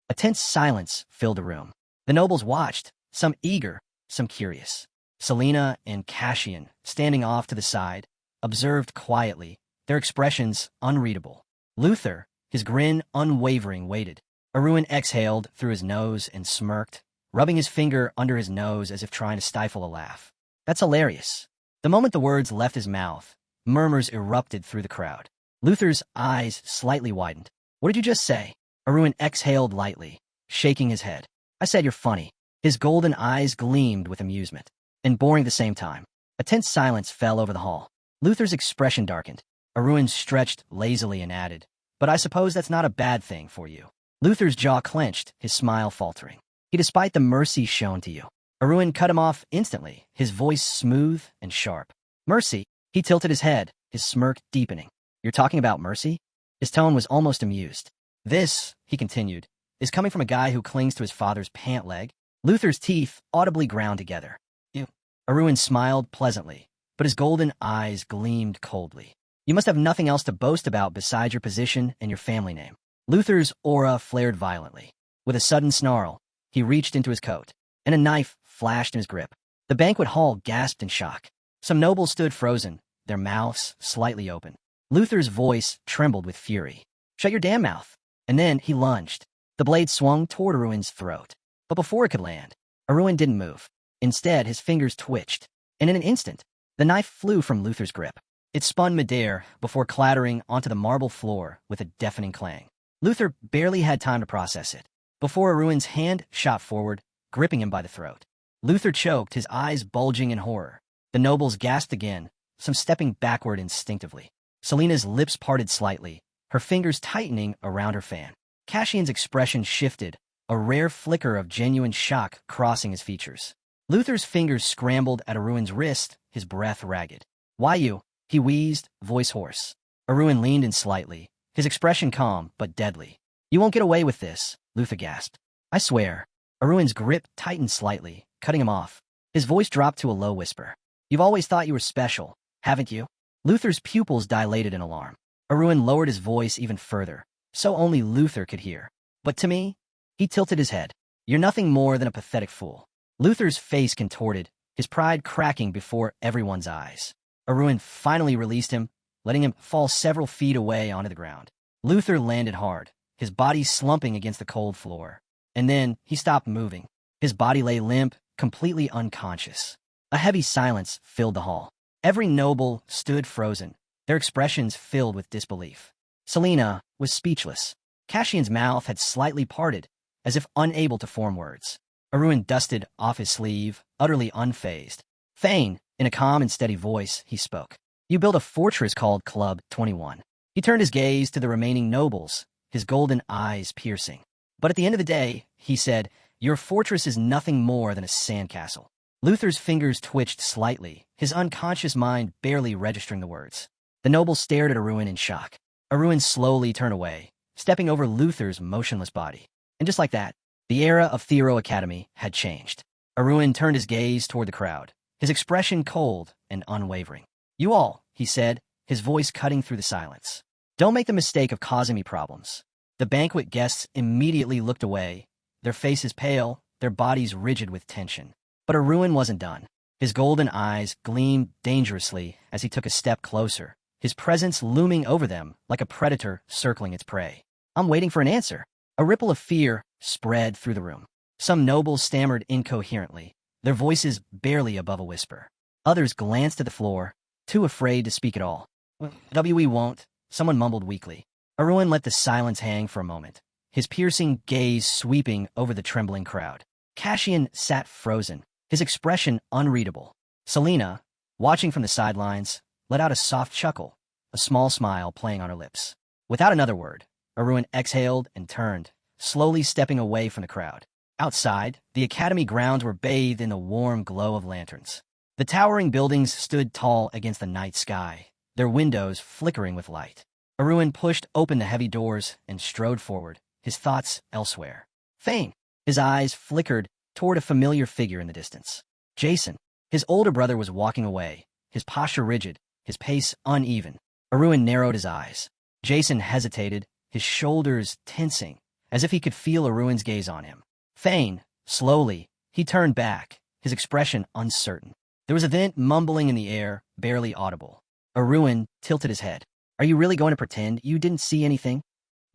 Speaker 1: A tense silence filled the room. The nobles watched, Some eager, some curious. Selena and Cassian, standing off to the side, observed quietly, their expressions unreadable. Luther, his grin unwavering, waited. Aruin exhaled through his nose and smirked, rubbing his finger under his nose as if trying to stifle a laugh. That's hilarious. The moment the words left his mouth, murmurs erupted through the crowd. Luther's eyes slightly widened. What did you just say? Aruin exhaled lightly, shaking his head. I said you're funny. His golden eyes gleamed with amusement, and boring at the same time. A tense silence fell over the hall. Luther's expression darkened. Aruin stretched lazily and added, but I suppose that's not a bad thing for you. Luther's jaw clenched, his smile faltering. Despite the mercy shown to you. Aruin cut him off instantly, his voice smooth and sharp. Mercy? He tilted his head, his smirk deepening. You're talking about mercy? His tone was almost amused. This, he continued, is coming from a guy who clings to his father's pant leg. Luther's teeth audibly ground together. You. Aruin smiled pleasantly, but his golden eyes gleamed coldly. You must have nothing else to boast about besides your position and your family name. Luther's aura flared violently. With a sudden snarl, he reached into his coat, and a knife flashed in his grip. The banquet hall gasped in shock. Some nobles stood frozen, their mouths slightly open. Luther's voice trembled with fury. Shut your damn mouth. And then he lunged. The blade swung toward Aruin's throat. But before it could land, Aruin didn't move. Instead, his fingers twitched, and in an instant, the knife flew from Luther's grip. It spun midair before clattering onto the marble floor with a deafening clang. Luther barely had time to process it, before Aruin's hand shot forward, gripping him by the throat. Luther choked, his eyes bulging in horror. The nobles gasped again, some stepping backward instinctively. Selena's lips parted slightly, her fingers tightening around her fan. Cassian's expression shifted, a rare flicker of genuine shock crossing his features. Luther's fingers scrambled at Aruin's wrist, his breath ragged. Why you? He wheezed, voice hoarse. Aruin leaned in slightly, his expression calm but deadly. You won't get away with this, Luther gasped. I swear. Aruin's grip tightened slightly, cutting him off. His voice dropped to a low whisper. You've always thought you were special, haven't you? Luther's pupils dilated in alarm. Aruin lowered his voice even further, so only Luther could hear. But to me, he tilted his head. You're nothing more than a pathetic fool. Luther's face contorted, his pride cracking before everyone's eyes. Aruin finally released him, letting him fall several feet away onto the ground. Luther landed hard, his body slumping against the cold floor. And then he stopped moving. His body lay limp, completely unconscious. A heavy silence filled the hall. Every noble stood frozen, their expressions filled with disbelief. Selena was speechless. Cassian's mouth had slightly parted, as if unable to form words. Aruin dusted off his sleeve, utterly unfazed. Thane, in a calm and steady voice, he spoke. You built a fortress called Club 21. He turned his gaze to the remaining nobles, his golden eyes piercing. But at the end of the day, he said, your fortress is nothing more than a sandcastle. Luther's fingers twitched slightly, his unconscious mind barely registering the words. The nobles stared at Aruin in shock. Aruin slowly turned away, stepping over Luther's motionless body. And just like that, the era of Theoro Academy had changed. Aruin turned his gaze toward the crowd, his expression cold and unwavering. You all, he said, his voice cutting through the silence. Don't make the mistake of causing me problems. The banquet guests immediately looked away, their faces pale, their bodies rigid with tension. But Aruin wasn't done. His golden eyes gleamed dangerously as he took a step closer, his presence looming over them like a predator circling its prey. I'm waiting for an answer. A ripple of fear spread through the room. Some nobles stammered incoherently, their voices barely above a whisper. Others glanced at the floor, too afraid to speak at all. We won't, someone mumbled weakly. Aruin let the silence hang for a moment, his piercing gaze sweeping over the trembling crowd. Cassian sat frozen, his expression unreadable. Selena, watching from the sidelines, let out a soft chuckle, a small smile playing on her lips. Without another word, Aruin exhaled and turned, slowly stepping away from the crowd. Outside, the academy grounds were bathed in the warm glow of lanterns. The towering buildings stood tall against the night sky, their windows flickering with light. Aruin pushed open the heavy doors and strode forward, his thoughts elsewhere. Thane! His eyes flickered toward a familiar figure in the distance. Jason. His older brother was walking away, his posture rigid, his pace uneven. Aruin narrowed his eyes. Jason hesitated, his shoulders tensing, as if he could feel Aruin's gaze on him. Thane, slowly, He turned back, his expression uncertain. There was a thin mumbling in the air, barely audible. Aruin tilted his head. Are you really going to pretend you didn't see anything?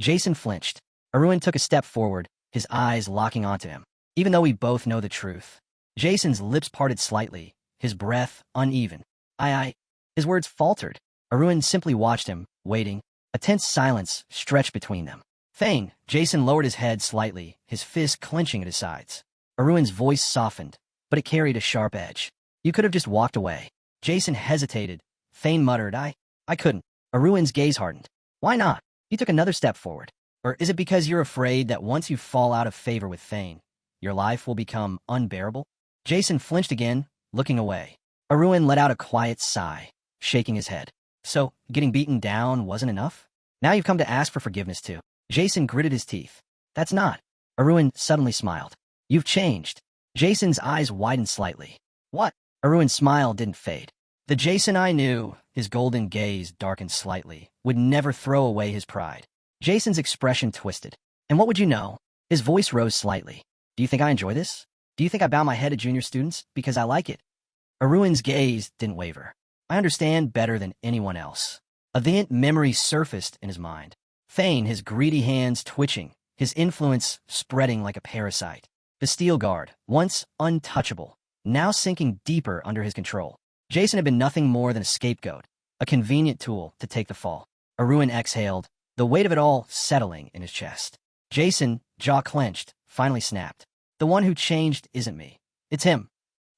Speaker 1: Jason flinched. Aruin took a step forward, his eyes locking onto him. Even though we both know the truth. Jason's lips parted slightly, his breath uneven. His words faltered. Aruin simply watched him, waiting. A tense silence stretched between them. Thane, Jason lowered his head slightly, his fists clenching at his sides. Aruin's voice softened, but it carried a sharp edge. You could have just walked away. Jason hesitated. Thane muttered, I couldn't. Aruin's gaze hardened. Why not? He took another step forward. Or is it because you're afraid that once you fall out of favor with Thane, your life will become unbearable? Jason flinched again, looking away. Aruin let out a quiet sigh, shaking his head. So, getting beaten down wasn't enough? Now you've come to ask for forgiveness too. Jason gritted his teeth. That's not. Aruin suddenly smiled. You've changed. Jason's eyes widened slightly. What? Aruin's smile didn't fade. The Jason I knew, his golden gaze darkened slightly, would never throw away his pride. Jason's expression twisted. And what would you know? His voice rose slightly. Do you think I enjoy this? Do you think I bow my head to junior students because I like it? Aruin's gaze didn't waver. I understand better than anyone else. A vehement memory surfaced in his mind. Thane, his greedy hands twitching, his influence spreading like a parasite. The Steel Guard, once untouchable, now sinking deeper under his control. Jason had been nothing more than a scapegoat, a convenient tool to take the fall. Aruin exhaled, the weight of it all settling in his chest. Jason, jaw clenched, finally snapped. The one who changed isn't me. It's him.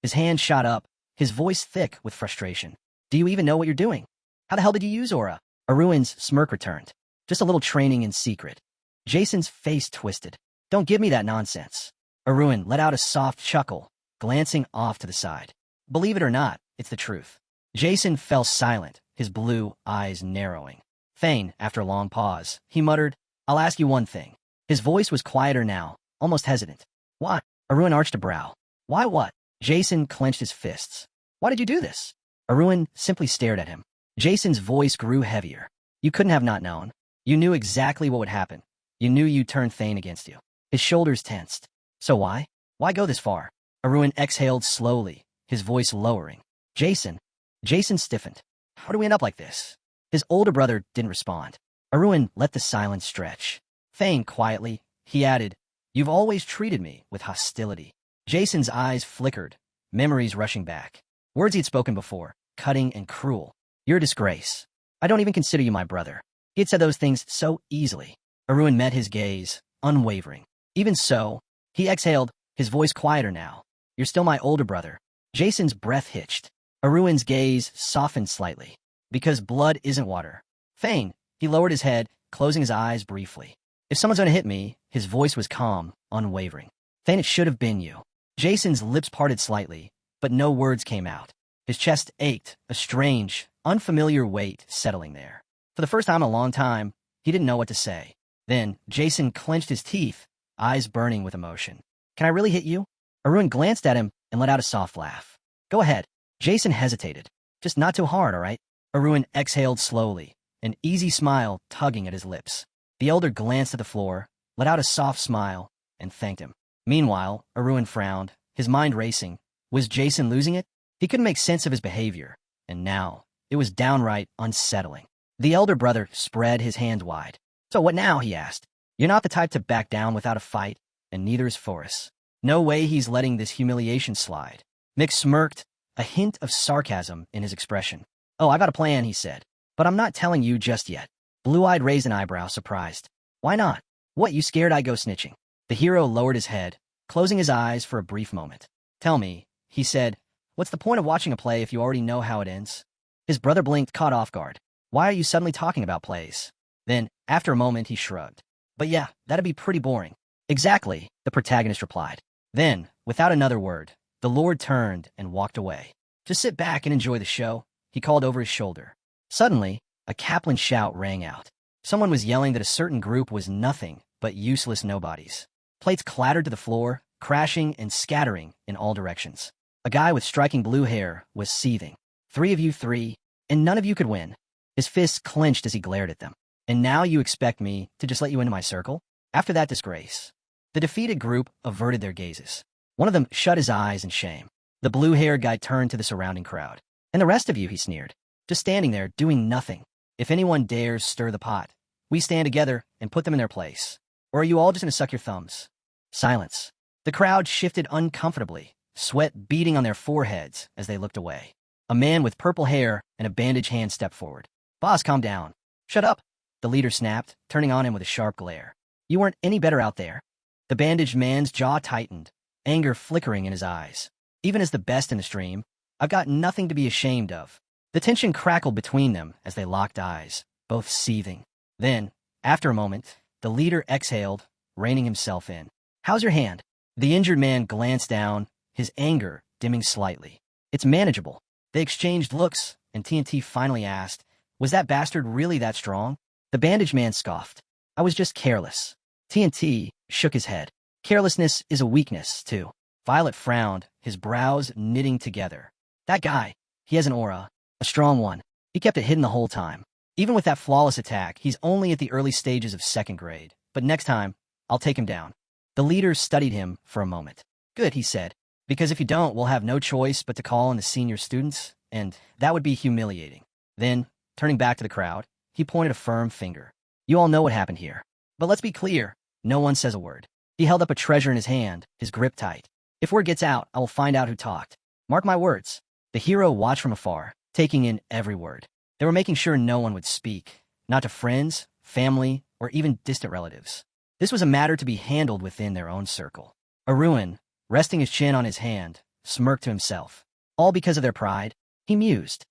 Speaker 1: His hand shot up, his voice thick with frustration. Do you even know what you're doing? How the hell did you use Aura? Aruin's smirk returned. Just a little training in secret. Jason's face twisted. Don't give me that nonsense. Aruin let out a soft chuckle, glancing off to the side. Believe it or not, it's the truth. Jason fell silent, his blue eyes narrowing. Thane, after a long pause, he muttered, I'll ask you one thing. His voice was quieter now, almost hesitant. What? Aruin arched a brow. Why what? Jason clenched his fists. Why did you do this? Aruin simply stared at him. Jason's voice grew heavier. You couldn't have not known. You knew exactly what would happen. You knew you'd turn Thane against you. His shoulders tensed. So why? Why go this far? Aruin exhaled slowly, his voice lowering. Jason stiffened. How do we end up like this? His older brother didn't respond. Aruin let the silence stretch. Thane quietly, he added, You've always treated me with hostility. Jason's eyes flickered, memories rushing back. Words he'd spoken before, cutting and cruel. You're a disgrace. I don't even consider you my brother. He had said those things so easily. Aruin met his gaze, unwavering. Even so, he exhaled, his voice quieter now. You're still my older brother. Jason's breath hitched. Aruin's gaze softened slightly. Because blood isn't water. Thane, he lowered his head, closing his eyes briefly. If someone's gonna hit me, his voice was calm, unwavering. Thane, it should have been you. Jason's lips parted slightly, but no words came out. His chest ached, a strange, unfamiliar weight settling there. For the first time in a long time, he didn't know what to say. Then, Jason clenched his teeth, eyes burning with emotion. Can I really hit you? Aruin glanced at him and let out a soft laugh. Go ahead. Jason hesitated. Just not too hard, all right? Aruin exhaled slowly, an easy smile tugging at his lips. The elder glanced at the floor, let out a soft smile, and thanked him. Meanwhile, Aruin frowned, his mind racing. Was Jason losing it? He couldn't make sense of his behavior, and now, it was downright unsettling. The elder brother spread his hands wide. So what now, he asked. You're not the type to back down without a fight, and neither is Forrest. No way he's letting this humiliation slide. Mick smirked, a hint of sarcasm in his expression. Oh, I got a plan, he said. But I'm not telling you just yet. Blue-eyed raised an eyebrow, surprised. Why not? What, you scared I'd go snitching? The hero lowered his head, closing his eyes for a brief moment. Tell me, he said, what's the point of watching a play if you already know how it ends? His brother blinked, caught off guard. Why are you suddenly talking about plays? Then, after a moment, he shrugged. But yeah, that'd be pretty boring. Exactly, the protagonist replied. Then, without another word, the Lord turned and walked away. Just sit back and enjoy the show, he called over his shoulder. Suddenly, a Kaplan shout rang out. Someone was yelling that a certain group was nothing but useless nobodies. Plates clattered to the floor, crashing and scattering in all directions. A guy with striking blue hair was seething. 3 of you 3, and none of you could win. His fists clenched as he glared at them. And now you expect me to just let you into my circle? After that disgrace. The defeated group averted their gazes. One of them shut his eyes in shame. The blue-haired guy turned to the surrounding crowd. And the rest of you, he sneered, just standing there doing nothing. If anyone dares stir the pot, we stand together and put them in their place. Or are you all just going to suck your thumbs? Silence. The crowd shifted uncomfortably, sweat beading on their foreheads as they looked away. A man with purple hair and a bandaged hand stepped forward. Boss, calm down. Shut up, the leader snapped, turning on him with a sharp glare. You weren't any better out there. The bandaged man's jaw tightened, anger flickering in his eyes. Even as the best in the stream, I've got nothing to be ashamed of. The tension crackled between them as they locked eyes, both seething. Then, after a moment, the leader exhaled, reining himself in. How's your hand? The injured man glanced down, his anger dimming slightly. It's manageable. They exchanged looks, and TNT finally asked, was that bastard really that strong? The bandaged man scoffed. I was just careless. TNT shook his head. Carelessness is a weakness, too. Violet frowned, his brows knitting together. That guy, he has an aura, a strong one. He kept it hidden the whole time. Even with that flawless attack, he's only at the early stages of 2nd grade. But next time, I'll take him down. The leader studied him for a moment. Good, he said, because if you don't, we'll have no choice but to call in the senior students, and that would be humiliating. Then, turning back to the crowd, he pointed a firm finger. You all know what happened here. But let's be clear, no one says a word. He held up a treasure in his hand, his grip tight. If word gets out, I will find out who talked. Mark my words. The hero watched from afar, taking in every word. They were making sure no one would speak, not to friends, family, or even distant relatives. This was a matter to be handled within their own circle. Aruin, resting his chin on his hand, smirked to himself. All because of their pride, he mused.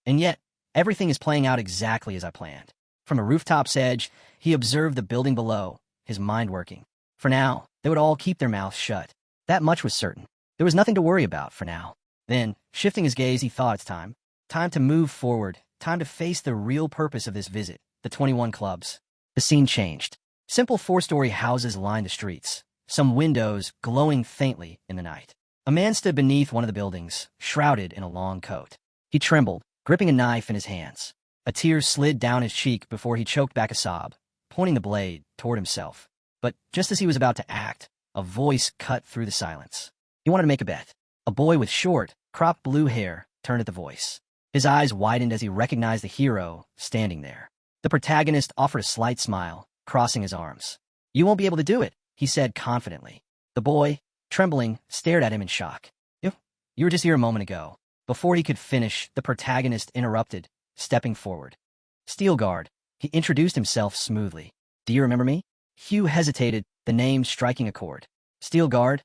Speaker 1: And yet, everything is playing out exactly as I planned. From a rooftop's edge, he observed the building below, his mind working. For now, they would all keep their mouths shut. That much was certain. There was nothing to worry about for now. Then, shifting his gaze, he thought it's time. Time to move forward. Time to face the real purpose of this visit, the 21 clubs. The scene changed. Simple 4-story houses lined the streets, some windows glowing faintly in the night. A man stood beneath one of the buildings, shrouded in a long coat. He trembled, gripping a knife in his hands. A tear slid down his cheek before he choked back a sob, pointing the blade toward himself. But just as he was about to act, a voice cut through the silence. He wanted to make a bet. A boy with short, cropped blue hair turned at the voice. His eyes widened as he recognized the hero standing there. The protagonist offered a slight smile, crossing his arms. You won't be able to do it, he said confidently. The boy, trembling, stared at him in shock. You were just here a moment ago. Before he could finish, the protagonist interrupted, stepping forward. Steelguard, he introduced himself smoothly. Do you remember me? Hugh hesitated, the name striking a chord. Steelguard,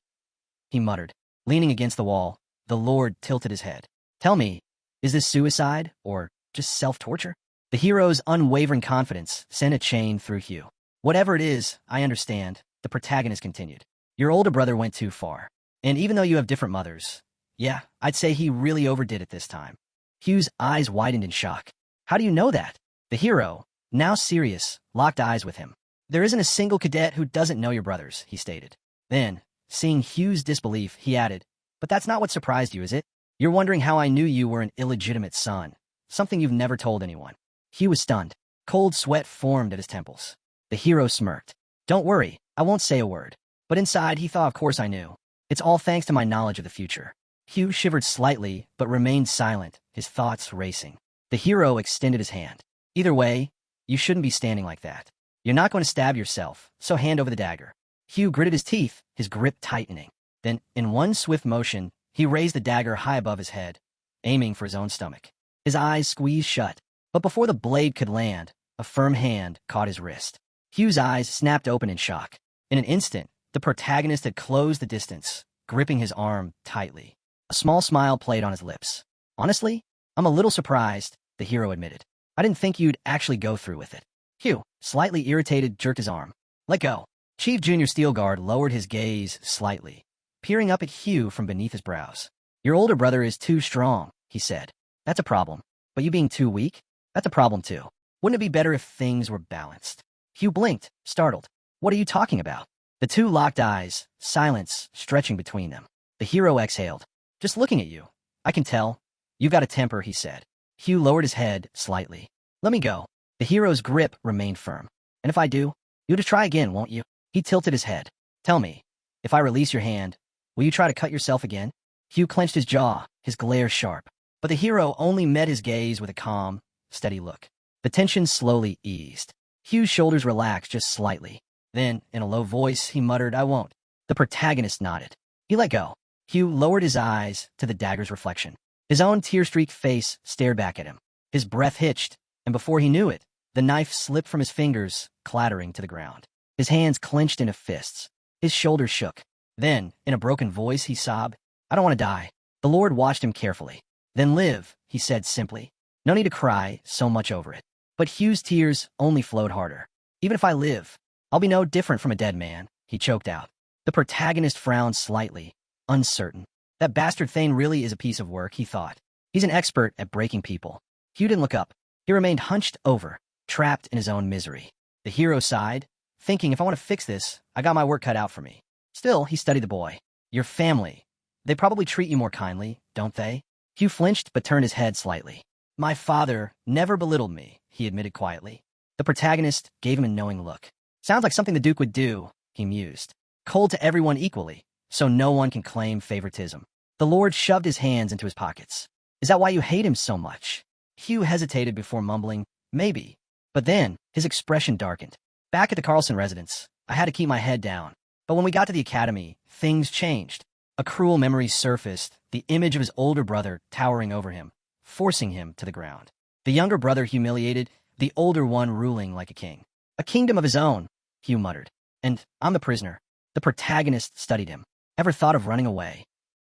Speaker 1: he muttered. Leaning against the wall, the lord tilted his head. Tell me, is this suicide, or just self-torture? The hero's unwavering confidence sent a chain through Hugh. Whatever it is, I understand, the protagonist continued. Your older brother went too far. And even though you have different mothers, yeah, I'd say he really overdid it this time. Hugh's eyes widened in shock. How do you know that? The hero, now serious, locked eyes with him. There isn't a single cadet who doesn't know your brothers, he stated. Then, seeing Hugh's disbelief, he added, but that's not what surprised you, is it? You're wondering how I knew you were an illegitimate son, something you've never told anyone. Hugh was stunned. Cold sweat formed at his temples. The hero smirked. Don't worry, I won't say a word. But inside, he thought of course I knew. It's all thanks to my knowledge of the future. Hugh shivered slightly, but remained silent, his thoughts racing. The hero extended his hand. Either way, you shouldn't be standing like that. You're not going to stab yourself, so hand over the dagger. Hugh gritted his teeth, his grip tightening. Then, in one swift motion, he raised the dagger high above his head, aiming for his own stomach. His eyes squeezed shut, but before the blade could land, a firm hand caught his wrist. Hugh's eyes snapped open in shock. In an instant, the protagonist had closed the distance, gripping his arm tightly. A small smile played on his lips. Honestly, I'm a little surprised, the hero admitted. I didn't think you'd actually go through with it. Hugh, slightly irritated, jerked his arm. Let go. Chief Junior Steelguard lowered his gaze slightly, peering up at Hugh from beneath his brows. Your older brother is too strong, he said. That's a problem. But you being too weak? That's a problem too. Wouldn't it be better if things were balanced? Hugh blinked, startled. What are you talking about? The two locked eyes, silence stretching between them. The hero exhaled. Just looking at you. I can tell. You've got a temper, he said. Hugh lowered his head slightly. Let me go. The hero's grip remained firm. And if I do, you'll just try again, won't you? He tilted his head. Tell me, if I release your hand, Will you try to cut yourself again? Hugh clenched his jaw, his glare sharp. But the hero only met his gaze with a calm, steady look. The tension slowly eased. Hugh's shoulders relaxed just slightly. Then, in a low voice, he muttered, "I won't." The protagonist nodded. He let go. Hugh lowered his eyes to the dagger's reflection. His own tear-streaked face stared back at him. His breath hitched, and before he knew it, the knife slipped from his fingers, clattering to the ground. His hands clenched into fists. His shoulders shook. Then, in a broken voice, he sobbed, "I don't want to die." The Lord watched him carefully. "Then live," he said simply. "No need to cry so much over it." But Hugh's tears only flowed harder. "Even if I live, I'll be no different from a dead man," he choked out. The protagonist frowned slightly, uncertain. That bastard Thane really is a piece of work, he thought. He's an expert at breaking people. Hugh didn't look up. He remained hunched over, trapped in his own misery. The hero sighed, thinking, if I want to fix this, I got my work cut out for me. Still, he studied the boy. "Your family. They probably treat you more kindly, don't they?" Hugh flinched but turned his head slightly. "My father never belittled me," he admitted quietly. The protagonist gave him a knowing look. "Sounds like something the Duke would do," he mused. "Cold to everyone equally, so no one can claim favoritism." The Lord shoved his hands into his pockets. "Is that why you hate him so much?" Hugh hesitated before mumbling, "Maybe." But then, his expression darkened. "Back at the Carlson residence, I had to keep my head down. But when we got to the academy, things changed. A cruel memory surfaced, the image of his older brother towering over him, forcing him to the ground. The younger brother humiliated, the older one ruling like a king. A kingdom of his own," Hugh muttered. "And I'm the prisoner." The protagonist studied him. "Ever thought of running away?"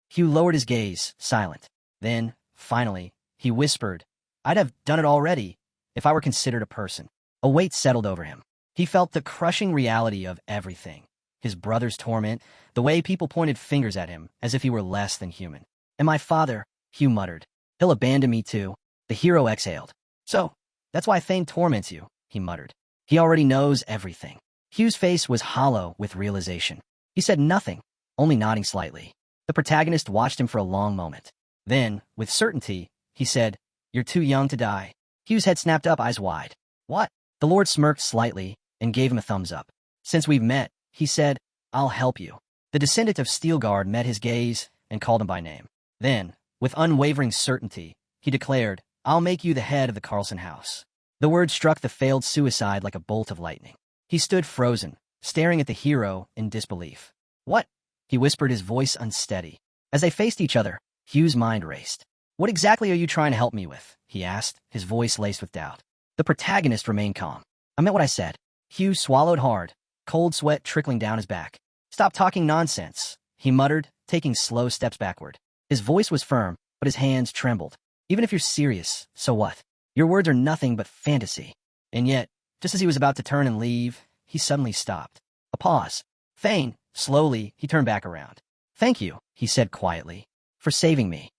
Speaker 1: Hugh lowered his gaze, silent. Then, finally, he whispered, "I'd have done it already, if I were considered a person." A weight settled over him. He felt the crushing reality of everything. His brother's torment, the way people pointed fingers at him, as if he were less than human. "And my father," Hugh muttered, "he'll abandon me too." The hero exhaled. "So, that's why Thane torments you," he muttered. "He already knows everything." Hugh's face was hollow with realization. He said nothing, only nodding slightly. The protagonist watched him for a long moment. Then, with certainty, he said, "You're too young to die." Hugh's head snapped up, eyes wide. "What?" The Lord smirked slightly and gave him a thumbs up. "Since we've met," he said, "I'll help you." The descendant of Steelguard met his gaze and called him by name. Then, with unwavering certainty, he declared, "I'll make you the head of the Carlson house." The word struck the failed suicide like a bolt of lightning. He stood frozen, staring at the hero in disbelief. "What?" he whispered, his voice unsteady. As they faced each other, Hugh's mind raced. "What exactly are you trying to help me with?" he asked, his voice laced with doubt. The protagonist remained calm. "I meant what I said." Hugh swallowed hard, cold sweat trickling down his back. "Stop talking nonsense," he muttered, taking slow steps backward. His voice was firm, but his hands trembled. "Even if you're serious, so what? Your words are nothing but fantasy." And yet, just as he was about to turn and leave, he suddenly stopped. A pause. "Thane," slowly, he turned back around. "Thank you," he said quietly, "for saving me."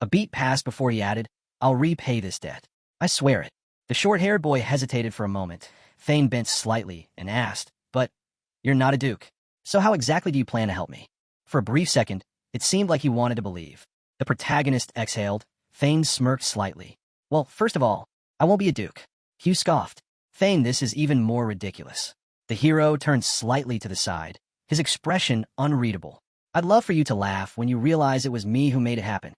Speaker 1: A beat passed before he added, "I'll repay this debt. I swear it." The short-haired boy hesitated for a moment. Thane bent slightly and asked, "But you're not a duke. So how exactly do you plan to help me?" For a brief second, it seemed like he wanted to believe. The protagonist exhaled. Thane smirked slightly. "Well, first of all, I won't be a duke." Hugh scoffed. "Thane, this is even more ridiculous." The hero turned slightly to the side, his expression unreadable. "I'd love for you to laugh when you realize it was me who made it happen."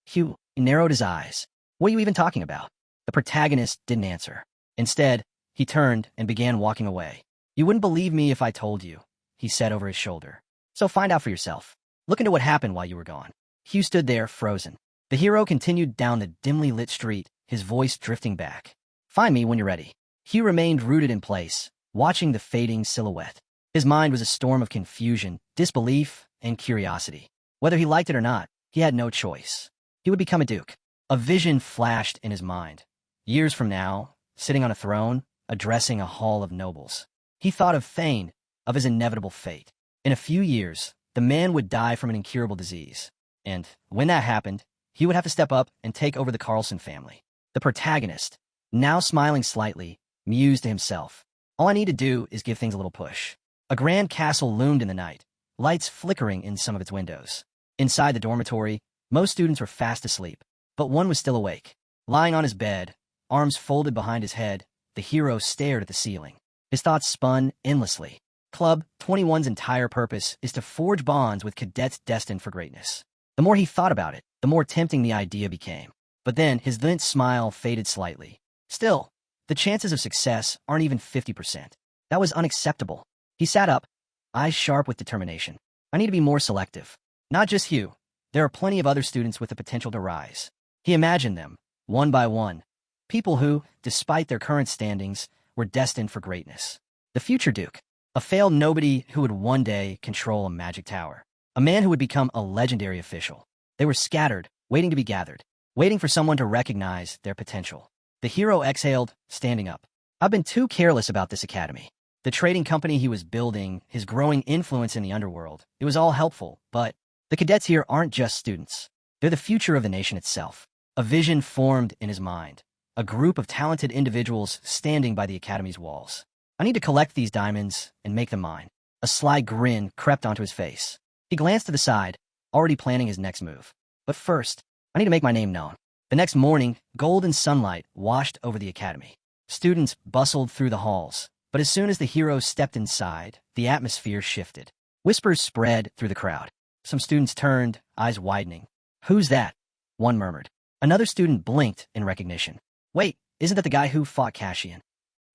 Speaker 1: Hugh narrowed his eyes. "What are you even talking about?" The protagonist didn't answer. Instead, he turned and began walking away. "You wouldn't believe me if I told you," he said over his shoulder. "So find out for yourself. Look into what happened while you were gone." Hugh stood there, frozen. The hero continued down the dimly lit street, his voice drifting back. "Find me when you're ready." Hugh remained rooted in place, watching the fading silhouette. His mind was a storm of confusion, disbelief, and curiosity. Whether he liked it or not, he had no choice. He would become a duke. A vision flashed in his mind. Years from now, sitting on a throne, addressing a hall of nobles. He thought of Thane, of his inevitable fate. In a few years, the man would die from an incurable disease. And when that happened, he would have to step up and take over the Carlson family. The protagonist, now smiling slightly, mused to himself. "All I need to do is give things a little push." A grand castle loomed in the night, lights flickering in some of its windows. Inside the dormitory, most students were fast asleep, but one was still awake. Lying on his bed, arms folded behind his head, the hero stared at the ceiling. His thoughts spun endlessly. Club 21's entire purpose is to forge bonds with cadets destined for greatness. The more he thought about it, the more tempting the idea became. But then his glint smile faded slightly. Still, the chances of success aren't even 50%. That was unacceptable. He sat up, eyes sharp with determination. I need to be more selective. Not just Hugh. There are plenty of other students with the potential to rise. He imagined them, one by one. People who, despite their current standings, were destined for greatness. The future Duke. A failed nobody who would one day control a magic tower. A man who would become a legendary official. They were scattered, waiting to be gathered, waiting for someone to recognize their potential. The hero exhaled, standing up. I've been too careless about this academy. The trading company he was building, his growing influence in the underworld, it was all helpful, but the cadets here aren't just students. They're the future of the nation itself. A vision formed in his mind. A group of talented individuals standing by the academy's walls. I need to collect these diamonds and make them mine. A sly grin crept onto his face. He glanced to the side, already planning his next move. But first, I need to make my name known. The next morning, golden sunlight washed over the academy. Students bustled through the halls, but as soon as the hero stepped inside, the atmosphere shifted. Whispers spread through the crowd. Some students turned, eyes widening. Who's that? One murmured. Another student blinked in recognition. Wait, isn't that the guy who fought Cassian?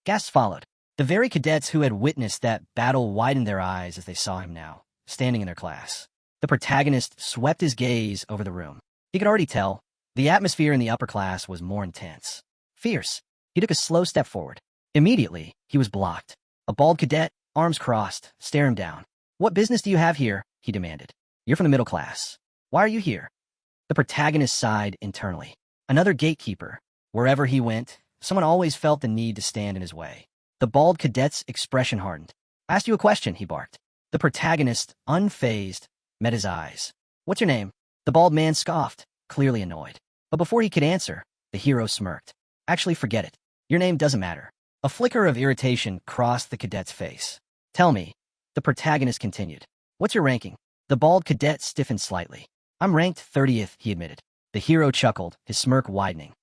Speaker 1: Gasps followed. The very cadets who had witnessed that battle widened their eyes as they saw him now, standing in their class. The protagonist swept his gaze over the room. He could already tell the atmosphere in the upper class was more intense. Fierce. He took a slow step forward. Immediately, he was blocked. A bald cadet, arms crossed, stared him down. What business do you have here? He demanded. You're from the middle class. Why are you here? The protagonist sighed internally. Another gatekeeper. Wherever he went, someone always felt the need to stand in his way. The bald cadet's expression hardened. I asked you a question, he barked. The protagonist, unfazed, met his eyes. What's your name? The bald man scoffed, clearly annoyed. But before he could answer, the hero smirked. Actually, forget it. Your name doesn't matter. A flicker of irritation crossed the cadet's face. Tell me, the protagonist continued. What's your ranking? The bald cadet stiffened slightly. I'm ranked 30th, he admitted. The hero chuckled, his smirk widening.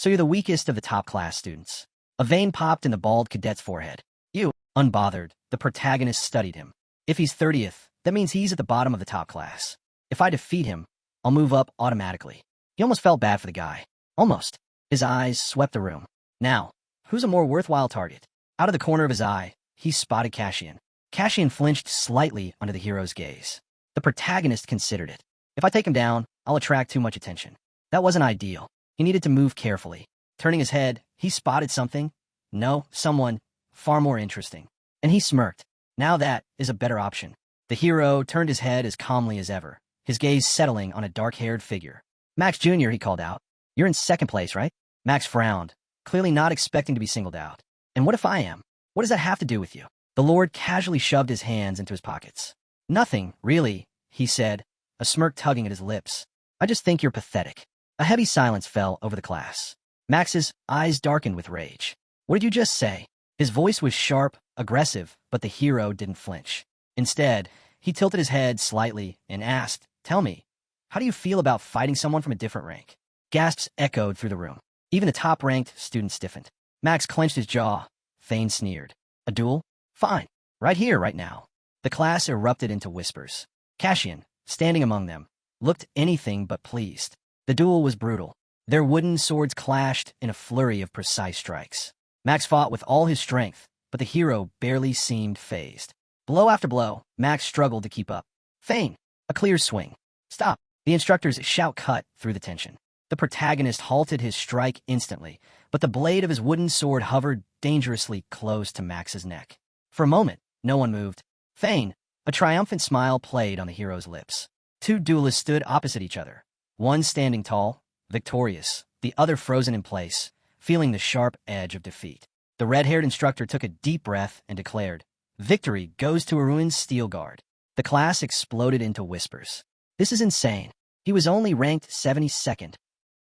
Speaker 1: So you're the weakest of the top class students. A vein popped in the bald cadet's forehead. You, unbothered, the protagonist studied him. If he's 30th, that means he's at the bottom of the top class. If I defeat him, I'll move up automatically. He almost felt bad for the guy. Almost. His eyes swept the room. Now, who's a more worthwhile target? Out of the corner of his eye, he spotted Cassian. Cassian flinched slightly under the hero's gaze. The protagonist considered it. If I take him down, I'll attract too much attention. That wasn't ideal. He needed to move carefully. Turning his head, he spotted something. No, someone far more interesting. And he smirked. Now that is a better option. The hero turned his head as calmly as ever, his gaze settling on a dark-haired figure. Max Jr., he called out. You're in second place, right? Max frowned, clearly not expecting to be singled out. And what if I am? What does that have to do with you? The Lord casually shoved his hands into his pockets. Nothing, really, he said, a smirk tugging at his lips. I just think you're pathetic. A heavy silence fell over the class. Max's eyes darkened with rage. What did you just say? His voice was sharp, aggressive, but the hero didn't flinch. Instead, he tilted his head slightly and asked, Tell me, how do you feel about fighting someone from a different rank? Gasps echoed through the room. Even the top-ranked student stiffened. Max clenched his jaw. Thane sneered. A duel? Fine. Right here, right now. The class erupted into whispers. Cassian, standing among them, looked anything but pleased. The duel was brutal. Their wooden swords clashed in a flurry of precise strikes. Max fought with all his strength, but the hero barely seemed fazed. Blow after blow, Max struggled to keep up. Thane, a clear swing. Stop. The instructor's shout cut through the tension. The protagonist halted his strike instantly, but the blade of his wooden sword hovered dangerously close to Max's neck. For a moment, no one moved. Thane, a triumphant smile played on the hero's lips. Two duelists stood opposite each other. One standing tall, victorious, the other frozen in place, feeling the sharp edge of defeat. The red-haired instructor took a deep breath and declared, Victory goes to Aruin's steel guard. The class exploded into whispers. This is insane. He was only ranked 72nd.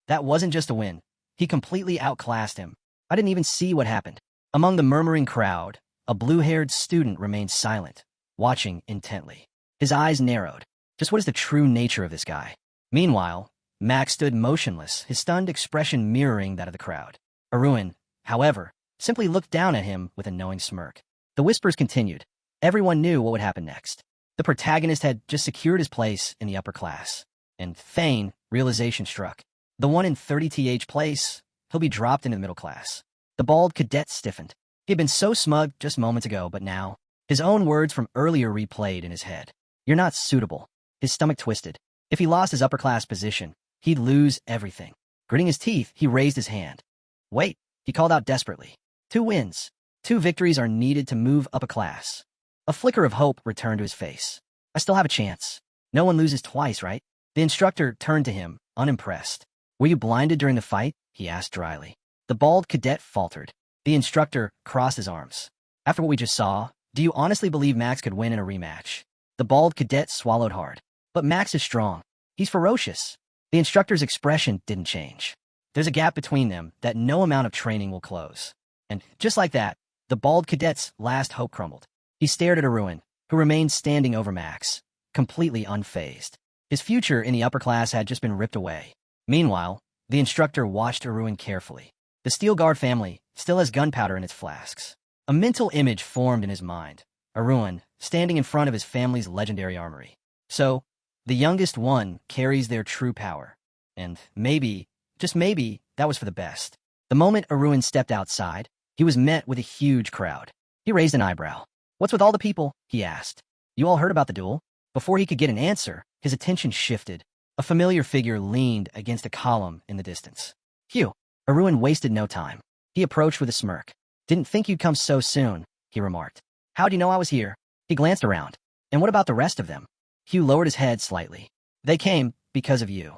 Speaker 1: That wasn't just a win. He completely outclassed him. I didn't even see what happened. Among the murmuring crowd, a blue-haired student remained silent, watching intently. His eyes narrowed. Just what is the true nature of this guy? Meanwhile, Max stood motionless, his stunned expression mirroring that of the crowd. Aruin, however, simply looked down at him with a knowing smirk. The whispers continued. Everyone knew what would happen next. The protagonist had just secured his place in the upper class. And Thane, realization struck. The one in 30th place, he'll be dropped into the middle class. The bald cadet stiffened. He had been so smug just moments ago, but now, his own words from earlier replayed in his head. You're not suitable. His stomach twisted. If he lost his upper class position, he'd lose everything. Gritting his teeth, he raised his hand. Wait, he called out desperately. 2 wins. 2 victories are needed to move up a class. A flicker of hope returned to his face. I still have a chance. No one loses twice, right? The instructor turned to him, unimpressed. Were you blinded during the fight? He asked dryly. The bald cadet faltered. The instructor crossed his arms. After what we just saw, do you honestly believe Max could win in a rematch? The bald cadet swallowed hard. But Max is strong. He's ferocious. The instructor's expression didn't change. There's a gap between them that no amount of training will close. And just like that, the bald cadet's last hope crumbled. He stared at Aruin, who remained standing over Max, completely unfazed. His future in the upper class had just been ripped away. Meanwhile, the instructor watched Aruin carefully. The Steel Guard family still has gunpowder in its flasks. A mental image formed in his mind. Aruin, standing in front of his family's legendary armory. So, the youngest one carries their true power. And maybe, just maybe, that was for the best. The moment Aruin stepped outside, he was met with a huge crowd. He raised an eyebrow. What's with all the people? He asked. You all heard about the duel? Before he could get an answer, his attention shifted. A familiar figure leaned against a column in the distance. Phew. Aruin wasted no time. He approached with a smirk. Didn't think you'd come so soon, he remarked. How'd you know I was here? He glanced around. And what about the rest of them? Hugh lowered his head slightly. They came because of you.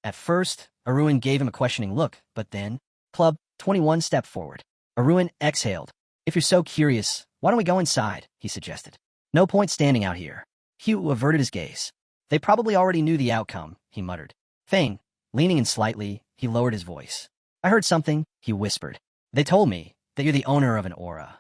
Speaker 1: At first, Aruin gave him a questioning look, but then, Club 21 stepped forward. Aruin exhaled. If you're so curious, why don't we go inside, he suggested. No point standing out here. Hugh averted his gaze. They probably already knew the outcome, he muttered. Thane, leaning in slightly, he lowered his voice. I heard something, he whispered. They told me that you're the owner of an aura.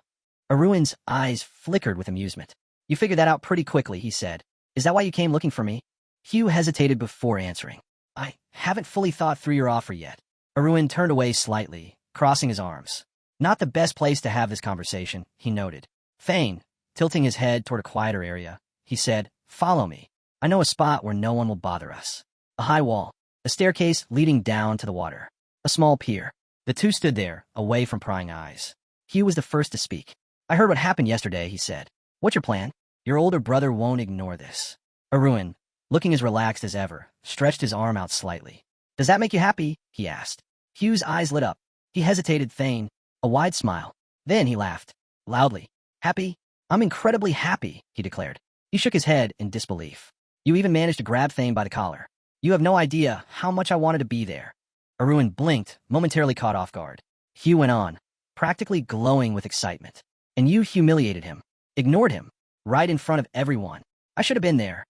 Speaker 1: Aruin's eyes flickered with amusement. You figured that out pretty quickly, he said. Is that why you came looking for me? Hugh hesitated before answering. I haven't fully thought through your offer yet. Aruin turned away slightly, crossing his arms. Not the best place to have this conversation, he noted. Thane, tilting his head toward a quieter area, he said, follow me. I know a spot where no one will bother us. A high wall, a staircase leading down to the water, a small pier. The two stood there, away from prying eyes. Hugh was the first to speak. I heard what happened yesterday, he said. What's your plan? Your older brother won't ignore this. Aruin, looking as relaxed as ever, stretched his arm out slightly. Does that make you happy? He asked. Hugh's eyes lit up. He hesitated. Thane, a wide smile. Then he laughed. Loudly. Happy? I'm incredibly happy, he declared. He shook his head in disbelief. You even managed to grab Thane by the collar. You have no idea how much I wanted to be there. Aruin blinked, momentarily caught off guard. Hugh went on, practically glowing with excitement. And you humiliated him. Ignored him. Right in front of everyone. I should have been there.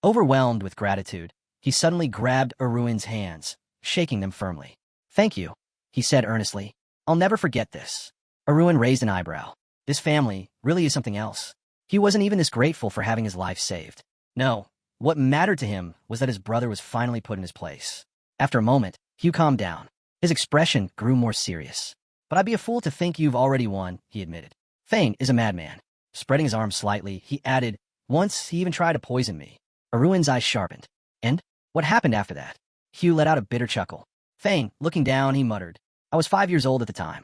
Speaker 1: Overwhelmed with gratitude, he suddenly grabbed Aruin's hands, shaking them firmly. Thank you, he said earnestly. I'll never forget this. Aruin raised an eyebrow. This family really is something else. He wasn't even this grateful for having his life saved. No, what mattered to him was that his brother was finally put in his place. After a moment, Hugh calmed down. His expression grew more serious. But I'd be a fool to think you've already won, he admitted. Thane is a madman. Spreading his arms slightly, he added, once he even tried to poison me. Aruin's eyes sharpened. And? What happened after that? Hugh let out a bitter chuckle. Thane, looking down, he muttered. I was 5 years old at the time.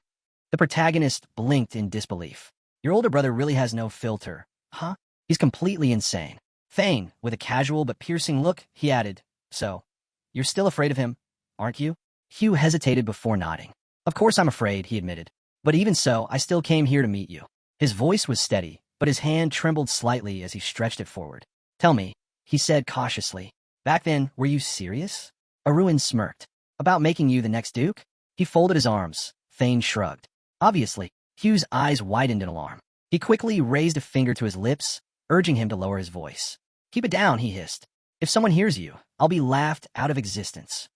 Speaker 1: The protagonist blinked in disbelief. Your older brother really has no filter, huh? He's completely insane. Thane, with a casual but piercing look, he added, so, you're still afraid of him, aren't you? Hugh hesitated before nodding. Of course I'm afraid, he admitted. But even so, I still came here to meet you. His voice was steady, but his hand trembled slightly as he stretched it forward. Tell me, he said cautiously. Back then, were you serious? Aruin smirked. About making you the next duke? He folded his arms. Thane shrugged. Obviously, Hugh's eyes widened in alarm. He quickly raised a finger to his lips, urging him to lower his voice. Keep it down, he hissed. If someone hears you, I'll be laughed out of existence.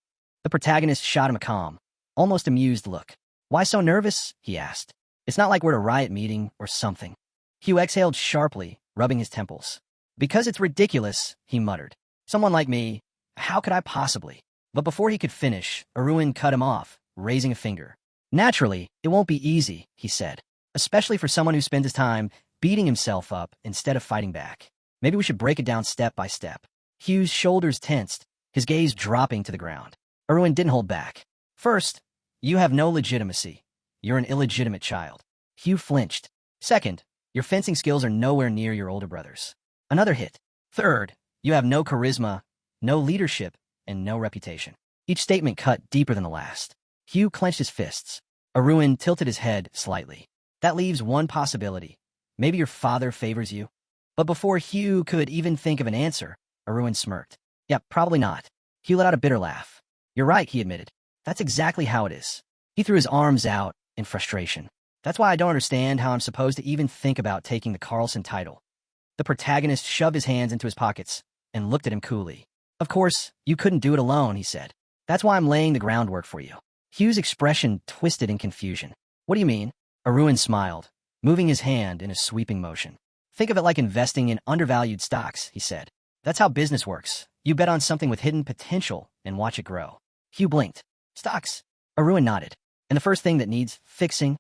Speaker 1: The protagonist shot him a calm, almost amused look. Why so nervous? He asked. It's not like we're at a riot meeting or something. Hugh exhaled sharply, rubbing his temples. Because it's ridiculous, he muttered. Someone like me, how could I possibly? But before he could finish, Aruin cut him off, raising a finger. Naturally, it won't be easy, he said, especially for someone who spends his time beating himself up instead of fighting back. Maybe we should break it down step by step. Hugh's shoulders tensed, his gaze dropping to the ground. Aruin didn't hold back. First, you have no legitimacy. You're an illegitimate child. Hugh flinched. Second, your fencing skills are nowhere near your older brother's. Another hit. Third, you have no charisma, no leadership, and no reputation. Each statement cut deeper than the last. Hugh clenched his fists. Aruin tilted his head slightly. That leaves one possibility. Maybe your father favors you? But before Hugh could even think of an answer, Aruin smirked. Yeah, probably not. Hugh let out a bitter laugh. You're right, he admitted. That's exactly how it is. He threw his arms out in frustration. That's why I don't understand how I'm supposed to even think about taking the Carlson title. The protagonist shoved his hands into his pockets and looked at him coolly. Of course, you couldn't do it alone, he said. That's why I'm laying the groundwork for you. Hugh's expression twisted in confusion. What do you mean? Aruin smiled, moving his hand in a sweeping motion. Think of it like investing in undervalued stocks, he said. That's how business works. You bet on something with hidden potential and watch it grow. Hugh blinked. Stocks? Aruin nodded. And the first thing that needs fixing?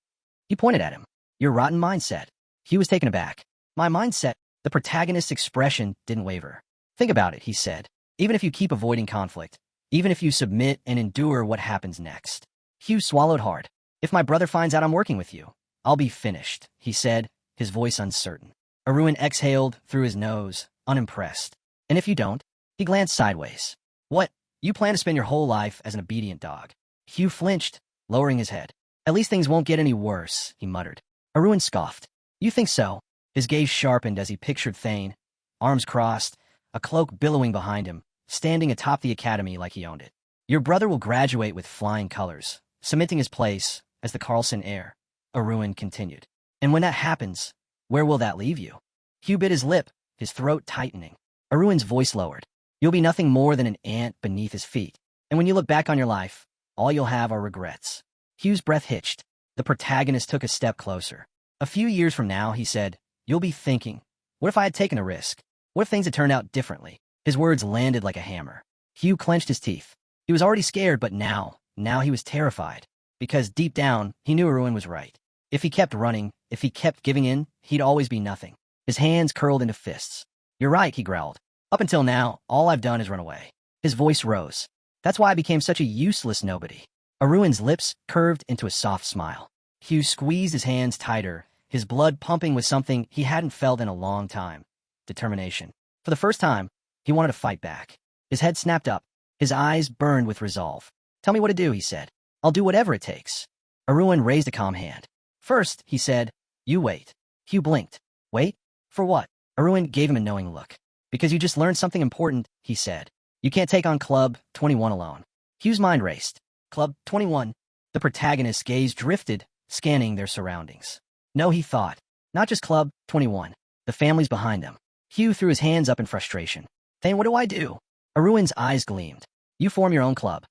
Speaker 1: He pointed at him. Your rotten mindset. Hugh was taken aback. My mindset? The protagonist's expression didn't waver. Think about it, he said. Even if you keep avoiding conflict, even if you submit and endure what happens next. Hugh swallowed hard. If my brother finds out I'm working with you, I'll be finished, he said, his voice uncertain. Aruin exhaled through his nose, unimpressed. And if you don't? He glanced sideways. What? You plan to spend your whole life as an obedient dog. Hugh flinched, lowering his head. At least things won't get any worse, he muttered. Aruin scoffed. You think so? His gaze sharpened as he pictured Thane, arms crossed, a cloak billowing behind him, standing atop the academy like he owned it. Your brother will graduate with flying colors, cementing his place as the Carlson heir, Aruin continued. And when that happens, where will that leave you? Hugh bit his lip, his throat tightening. Aruin's voice lowered. You'll be nothing more than an ant beneath his feet. And when you look back on your life, all you'll have are regrets. Hugh's breath hitched. The protagonist took a step closer. A few years from now, he said, you'll be thinking, what if I had taken a risk? What if things had turned out differently? His words landed like a hammer. Hugh clenched his teeth. He was already scared, but now he was terrified. Because deep down, he knew Aruin was right. If he kept running, if he kept giving in, he'd always be nothing. His hands curled into fists. You're right, he growled. Up until now, all I've done is run away. His voice rose. That's why I became such a useless nobody. Aruin's lips curved into a soft smile. Hugh squeezed his hands tighter, his blood pumping with something he hadn't felt in a long time. Determination. For the first time, he wanted to fight back. His head snapped up. His eyes burned with resolve. Tell me what to do, he said. I'll do whatever it takes. Aruin raised a calm hand. First, he said, you wait. Hugh blinked. Wait? For what? Aruin gave him a knowing look. Because you just learned something important, he said. You can't take on Club 21 alone. Hugh's mind raced. Club 21? The protagonist's gaze drifted, scanning their surroundings. No, he thought. Not just Club 21. The families behind them. Hugh threw his hands up in frustration. Thane, what do I do? Aruin's eyes gleamed. You form your own club.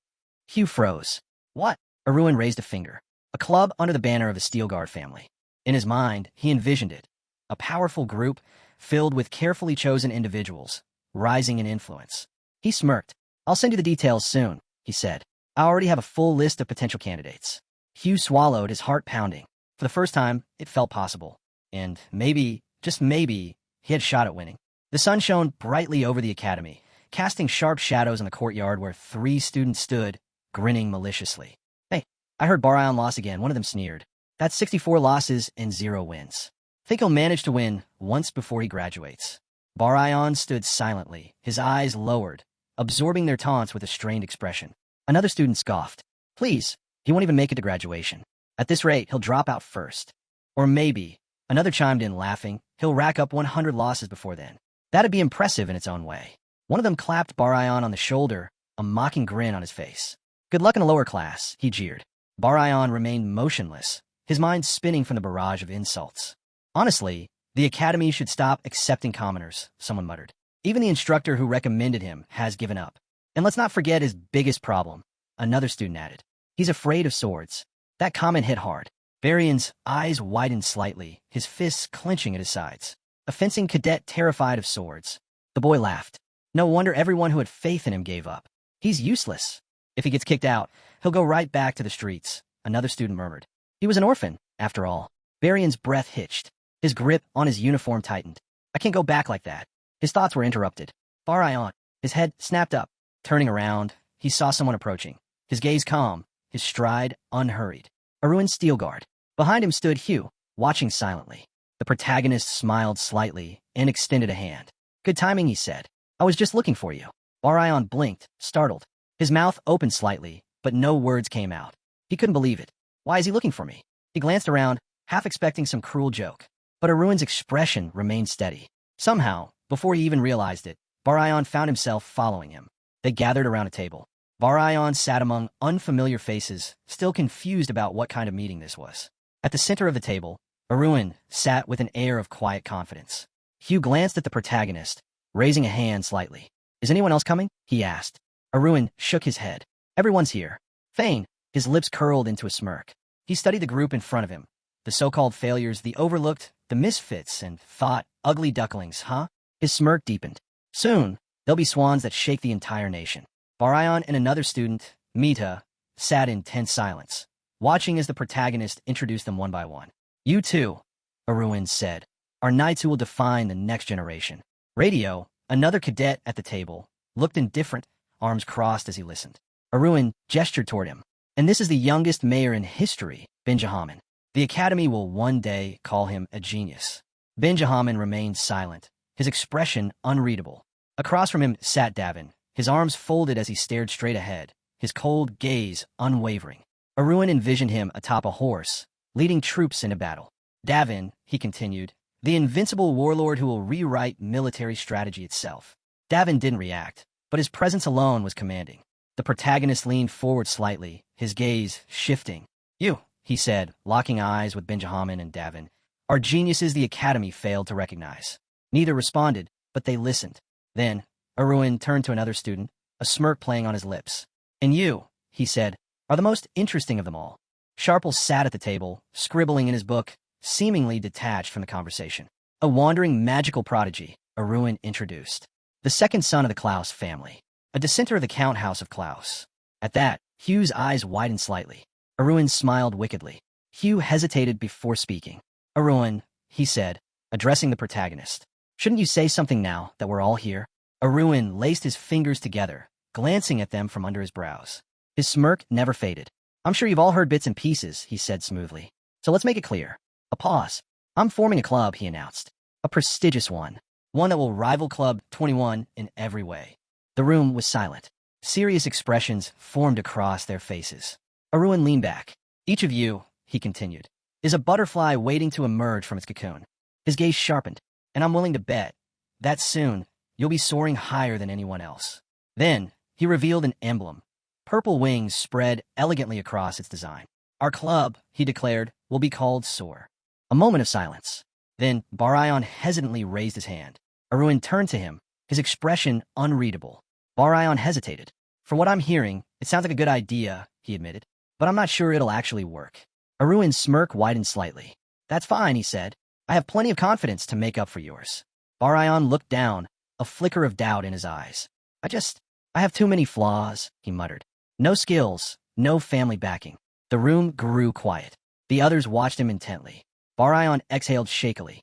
Speaker 1: Hugh froze. What? Aruin raised a finger. A club under the banner of the Steelguard family. In his mind, he envisioned it. A powerful group filled with carefully chosen individuals, rising in influence. He smirked. I'll send you the details soon, he said. I already have a full list of potential candidates. Hugh swallowed, his heart pounding. For the first time, it felt possible. And maybe, just maybe, he had a shot at winning. The sun shone brightly over the academy, casting sharp shadows on the courtyard where 3 students stood, grinning maliciously. Hey, I heard Barion lost again, one of them sneered. That's 64 losses and 0 wins. Think he'll manage to win once before he graduates. Barion stood silently, his eyes lowered, absorbing their taunts with a strained expression. Another student scoffed. Please, he won't even make it to graduation. At this rate, he'll drop out first. Or maybe, another chimed in laughing, he'll rack up 100 losses before then. That'd be impressive in its own way. One of them clapped Barion on the shoulder, a mocking grin on his face. Good luck in a lower class, he jeered. Barion remained motionless, his mind spinning from the barrage of insults. Honestly, the academy should stop accepting commoners, someone muttered. Even the instructor who recommended him has given up. And let's not forget his biggest problem, another student added. He's afraid of swords. That comment hit hard. Barion's eyes widened slightly, his fists clenching at his sides. A fencing cadet terrified of swords. The boy laughed. No wonder everyone who had faith in him gave up. He's useless. If he gets kicked out, he'll go right back to the streets, another student murmured. He was an orphan, after all. Barion's breath hitched. His grip on his uniform tightened. I can't go back like that. His thoughts were interrupted. Aruin, his head snapped up. Turning around, he saw someone approaching. His gaze calm, his stride unhurried. Aruin's steel guard. Behind him stood Hugh, watching silently. The protagonist smiled slightly and extended a hand. Good timing, he said. I was just looking for you. Aruin blinked, startled. His mouth opened slightly, but no words came out. He couldn't believe it. Why is he looking for me? He glanced around, half expecting some cruel joke. But Aruin's expression remained steady. Somehow, before he even realized it, Aruin found himself following him. They gathered around a table. Aruin sat among unfamiliar faces, still confused about what kind of meeting this was. At the center of the table, Aruin sat with an air of quiet confidence. Hugh glanced at the protagonist, raising a hand slightly. Is anyone else coming? He asked. Aruin shook his head. Everyone's here. Fane, his lips curled into a smirk. He studied the group in front of him. The so-called failures, the overlooked, the misfits, and thought, ugly ducklings, huh? His smirk deepened. Soon, there'll be swans that shake the entire nation. Aruin and another student, Mita, sat in tense silence, watching as the protagonist introduced them one by one. You two, Aruin said, are knights who will define the next generation. Radio, another cadet at the table, looked indifferent, arms crossed as he listened. Aruin gestured toward him. And this is the youngest mayor in history, Benjamin. The Academy will one day call him a genius. Benjamin remained silent, his expression unreadable. Across from him sat Davin, his arms folded as he stared straight ahead, his cold gaze unwavering. Aruin envisioned him atop a horse, leading troops into battle. Davin, he continued, the invincible warlord who will rewrite military strategy itself. Davin didn't react, but his presence alone was commanding. The protagonist leaned forward slightly, his gaze shifting. You, he said, locking eyes with Benjamin and Davin, are geniuses the Academy failed to recognize. Neither responded, but they listened. Then, Aruin turned to another student, a smirk playing on his lips. And you, he said, are the most interesting of them all. Sharple sat at the table, scribbling in his book, seemingly detached from the conversation. A wandering magical prodigy, Aruin introduced. The second son of the Klaus family. A dissenter of the Count House of Klaus. At that, Hugh's eyes widened slightly. Aruin smiled wickedly. Hugh hesitated before speaking. Aruin, he said, addressing the protagonist. Shouldn't you say something now that we're all here? Aruin laced his fingers together, glancing at them from under his brows. His smirk never faded. I'm sure you've all heard bits and pieces, he said smoothly. So let's make it clear. A pause. I'm forming a club, he announced. A prestigious one. One that will rival Club 21 in every way. The room was silent. Serious expressions formed across their faces. Aruin leaned back. Each of you, he continued, is a butterfly waiting to emerge from its cocoon. His gaze sharpened, and I'm willing to bet that soon you'll be soaring higher than anyone else. Then, he revealed an emblem. Purple wings spread elegantly across its design. Our club, he declared, will be called Soar. A moment of silence. Then, Aruin hesitantly raised his hand. Aruin turned to him, his expression unreadable. Aruin hesitated. For what I'm hearing, it sounds like a good idea, he admitted, but I'm not sure it'll actually work. Aruin's smirk widened slightly. That's fine, he said. I have plenty of confidence to make up for yours. Aruin looked down, a flicker of doubt in his eyes. I have too many flaws, he muttered. No skills, no family backing. The room grew quiet. The others watched him intently. Aruin exhaled shakily.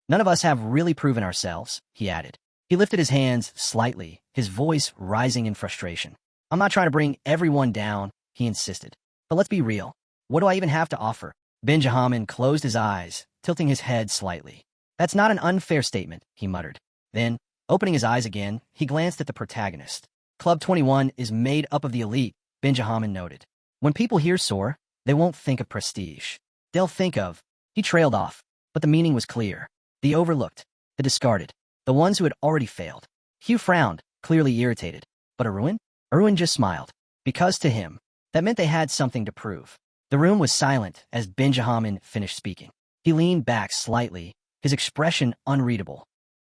Speaker 1: None of us have really proven ourselves, he added. He lifted his hands slightly, his voice rising in frustration. I'm not trying to bring everyone down, he insisted. But let's be real. What do I even have to offer? Benjamin closed his eyes, tilting his head slightly. That's not an unfair statement, he muttered. Then, opening his eyes again, he glanced at the protagonist. Club 21 is made up of the elite, Benjamin noted. When people hear Soar, they won't think of prestige. They'll think of... He trailed off, but the meaning was clear. The overlooked, the discarded, the ones who had already failed. Hugh frowned, clearly irritated. But Aruin? Aruin just smiled. Because to him, that meant they had something to prove. The room was silent as Benjamin finished speaking. He leaned back slightly, his expression unreadable.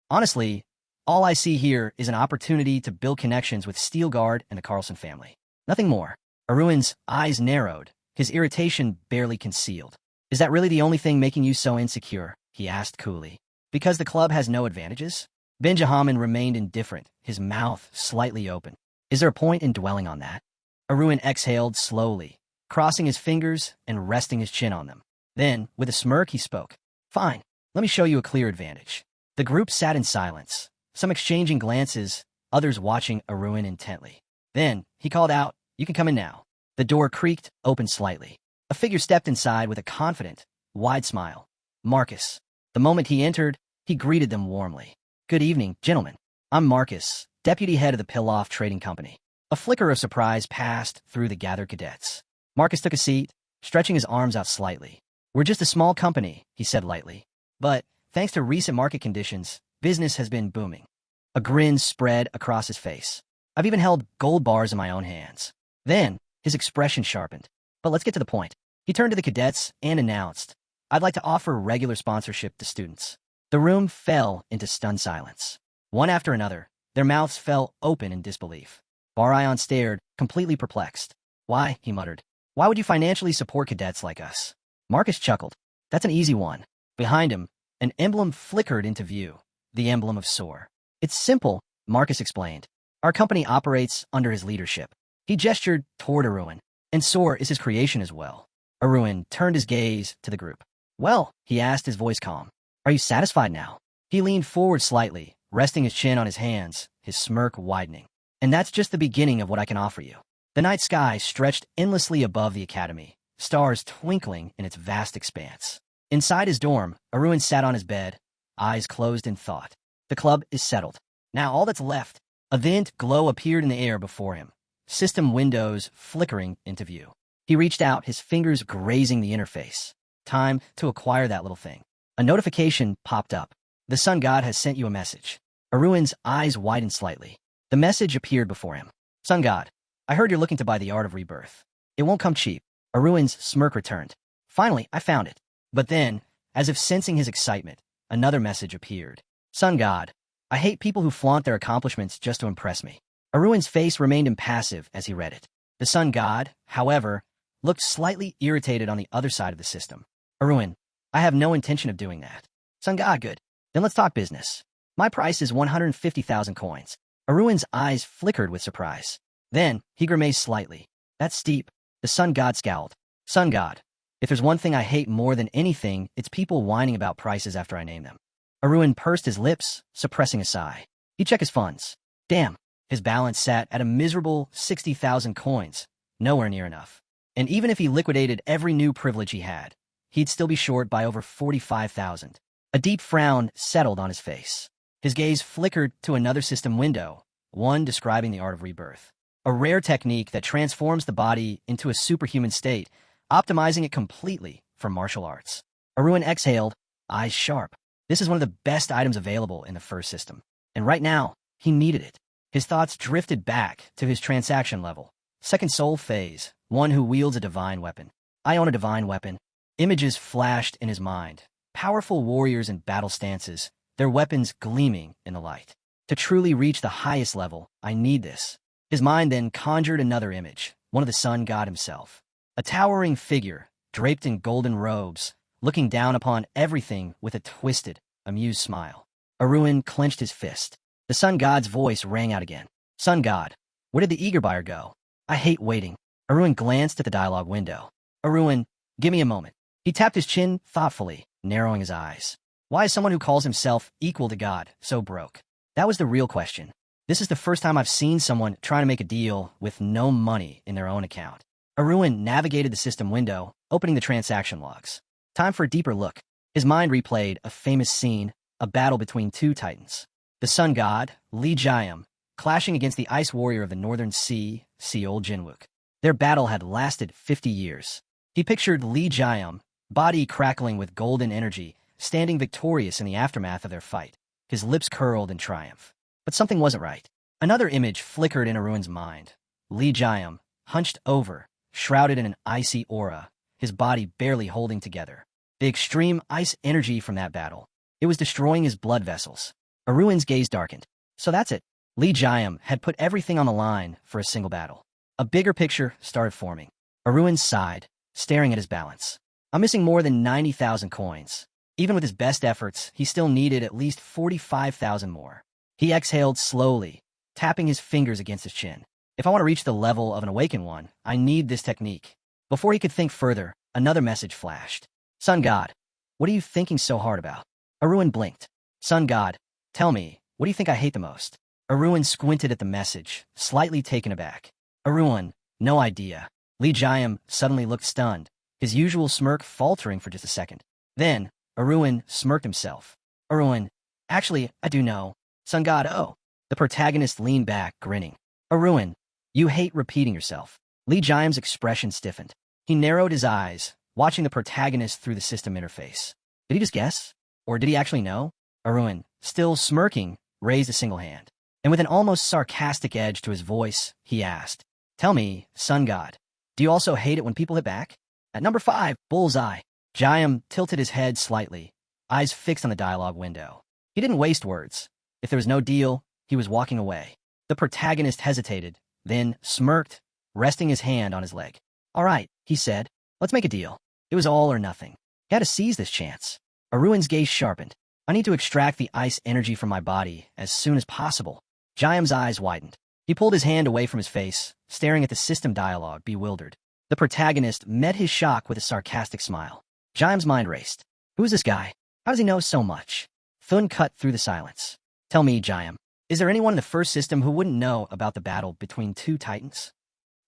Speaker 1: Honestly, all I see here is an opportunity to build connections with Steelguard and the Carlson family. Nothing more. Aruin's eyes narrowed, his irritation barely concealed. Is that really the only thing making you so insecure? He asked coolly. Because the club has no advantages? Benjamin remained indifferent, his mouth slightly open. Is there a point in dwelling on that? Aruin exhaled slowly, crossing his fingers and resting his chin on them. Then, with a smirk, he spoke. Fine, Let me show you a clear advantage. The group sat in silence, some exchanging glances, others watching Aruin intently. Then, he called out, "You can come in now." The door creaked, opened slightly. A figure stepped inside with a confident, wide smile. Marcus. The moment he entered, he greeted them warmly. "Good evening, gentlemen. I'm Marcus, deputy head of the Pilaf Trading Company." A flicker of surprise passed through the gathered cadets. Marcus took a seat, stretching his arms out slightly. "We're just a small company," he said lightly. "But, thanks to recent market conditions, business has been booming." A grin spread across his face. "I've even held gold bars in my own hands." Then, his expression sharpened. "But let's get to the point." He turned to the cadets and announced, "I'd like to offer regular sponsorship to students." The room fell into stunned silence. One after another, their mouths fell open in disbelief. Barion stared, completely perplexed. "Why?" he muttered. "Why would you financially support cadets like us?" Marcus chuckled. "That's an easy one." Behind him, an emblem flickered into view, the emblem of SOAR. "It's simple," Marcus explained. "Our company operates under his leadership." He gestured toward Aruin, and SOAR is his creation as well. Aruin turned his gaze to the group. "Well," he asked, his voice calm, "are you satisfied now?" He leaned forward slightly, resting his chin on his hands, his smirk widening. "And that's just the beginning of what I can offer you." The night sky stretched endlessly above the academy, stars twinkling in its vast expanse. Inside his dorm, Aruin sat on his bed, eyes closed in thought. The club is settled. Now all that's left. A faint glow appeared in the air before him, system windows flickering into view. He reached out, his fingers grazing the interface. Time to acquire that little thing. A notification popped up. "The Sun God has sent you a message." Aruin's eyes widened slightly. The message appeared before him. "Sun God, I heard you're looking to buy the art of rebirth. It won't come cheap." Aruin's smirk returned. "Finally, I found it." But then, as if sensing his excitement, another message appeared. "Sun God, I hate people who flaunt their accomplishments just to impress me." Aruin's face remained impassive as he read it. The Sun God, however, looked slightly irritated on the other side of the system. "Aruin, I have no intention of doing that." "Sun God, good. Then let's talk business. My price is 150,000 coins. Aruin's eyes flickered with surprise. Then, he grimaced slightly. "That's steep." The Sun God scowled. "Sun God, if there's one thing I hate more than anything, it's people whining about prices after I name them." Aruin pursed his lips, suppressing a sigh. He checked his funds. Damn, his balance sat at a miserable 60,000 coins, nowhere near enough. And even if he liquidated every new privilege he had, he'd still be short by over 45,000. A deep frown settled on his face. His gaze flickered to another system window, one describing the art of rebirth. A rare technique that transforms the body into a superhuman state, optimizing it completely for martial arts. Aruin exhaled, eyes sharp. This is one of the best items available in the first system. And right now, he needed it. His thoughts drifted back to his transaction level. Second soul phase, one who wields a divine weapon. I own a divine weapon. Images flashed in his mind. Powerful warriors in battle stances, their weapons gleaming in the light. To truly reach the highest level, I need this. His mind then conjured another image, one of the Sun God himself. A towering figure, draped in golden robes, looking down upon everything with a twisted, amused smile. Aruin clenched his fist. The Sun God's voice rang out again. "Sun God, where did the eager buyer go? I hate waiting." Aruin glanced at the dialogue window. "Aruin, give me a moment." He tapped his chin thoughtfully, narrowing his eyes. Why is someone who calls himself equal to God so broke? That was the real question. This is the first time I've seen someone trying to make a deal with no money in their own account. Aruin navigated the system window, opening the transaction logs. Time for a deeper look. His mind replayed a famous scene, a battle between two titans. The Sun God, Li Jiam, clashing against the Ice Warrior of the Northern Sea, Seol Jinwook. Their battle had lasted 50 years. He pictured Li Jiam, body crackling with golden energy, standing victorious in the aftermath of their fight, his lips curled in triumph. But something wasn't right. Another image flickered in Aruin's mind. Li Jiam, hunched over, shrouded in an icy aura, his body barely holding together. The extreme ice energy from that battle. It was destroying his blood vessels. Aruin's gaze darkened. So that's it. Li Jiam had put everything on the line for a single battle. A bigger picture started forming. Aruin sighed, staring at his balance. I'm missing more than 90,000 coins. Even with his best efforts, he still needed at least 45,000 more. He exhaled slowly, tapping his fingers against his chin. If I want to reach the level of an awakened one, I need this technique. Before he could think further, another message flashed. Sun God, what are you thinking so hard about? Aruin blinked. Sun God, tell me, what do you think I hate the most? Aruin squinted at the message, slightly taken aback. Aruin, no idea. Li Jiam suddenly looked stunned, his usual smirk faltering for just a second. Then, Aruin smirked himself. Aruin, actually, I do know. Sun God, oh. The protagonist leaned back, grinning. Aruin, you hate repeating yourself. Li Jiam's expression stiffened. He narrowed his eyes, watching the protagonist through the system interface. Did he just guess? Or did he actually know? Aruin, still smirking, raised a single hand. And with an almost sarcastic edge to his voice, he asked, Tell me, Sun God, do you also hate it when people hit back? At number 5, Bullseye. Jiam tilted his head slightly, eyes fixed on the dialogue window. He didn't waste words. If there was no deal, he was walking away. The protagonist hesitated, then smirked, resting his hand on his leg. All right, he said, let's make a deal. It was all or nothing. He had to seize this chance. Aruin's gaze sharpened. I need to extract the ice energy from my body as soon as possible. Jiam's eyes widened. He pulled his hand away from his face, staring at the system dialogue, bewildered. The protagonist met his shock with a sarcastic smile. Jiam's mind raced. Who is this guy? How does he know so much? Thun cut through the silence. Tell me, Jiam, is there anyone in the first system who wouldn't know about the battle between two titans?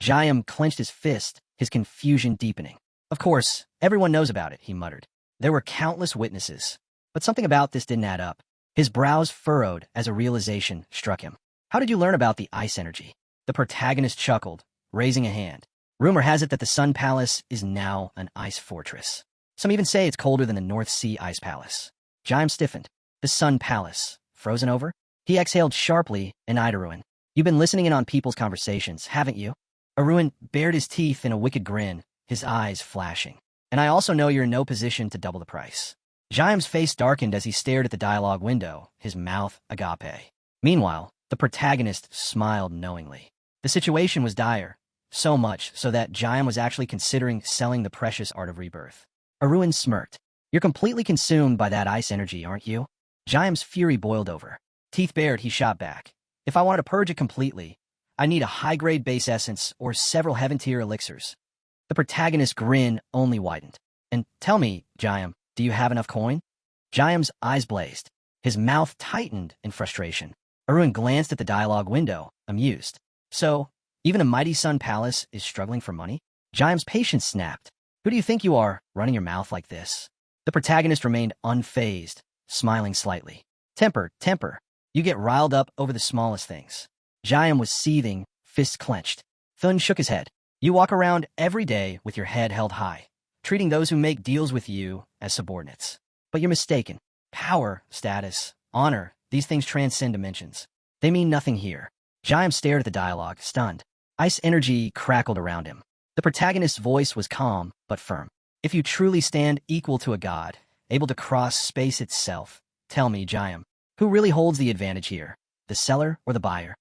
Speaker 1: Jiam clenched his fist, his confusion deepening. Of course, everyone knows about it, he muttered. There were countless witnesses, but something about this didn't add up. His brows furrowed as a realization struck him. How did you learn about the ice energy? The protagonist chuckled, raising a hand. Rumor has it that the Sun Palace is now an ice fortress. Some even say it's colder than the North Sea Ice Palace. Jiam stiffened. The Sun Palace. Frozen over? He exhaled sharply and eyed Aruin. You've been listening in on people's conversations, haven't you? Aruin bared his teeth in a wicked grin, his eyes flashing. And I also know you're in no position to double the price. Jiam's face darkened as he stared at the dialogue window, his mouth agape. Meanwhile, the protagonist smiled knowingly. The situation was dire, so much so that Jiam was actually considering selling the precious art of rebirth. Aruin smirked. You're completely consumed by that ice energy, aren't you? Jiam's fury boiled over. Teeth bared, he shot back. If I wanted to purge it completely, I need a high-grade base essence or several heaven-tier elixirs. The protagonist's grin only widened. And tell me, Jiam, do you have enough coin? Jiam's eyes blazed. His mouth tightened in frustration. Aruin glanced at the dialogue window, amused. So, even the mighty Sun Palace is struggling for money? Jiam's patience snapped. Who do you think you are, running your mouth like this? The protagonist remained unfazed, smiling slightly. Temper, temper. You get riled up over the smallest things. Jiam was seething, fists clenched. Thun shook his head. You walk around every day with your head held high, treating those who make deals with you as subordinates. But you're mistaken. Power, status, honor, these things transcend dimensions. They mean nothing here. Jiam stared at the dialogue, stunned. Ice energy crackled around him. The protagonist's voice was calm, but firm. If you truly stand equal to a god, able to cross space itself, tell me, Jiam, who really holds the advantage here, the seller or the buyer?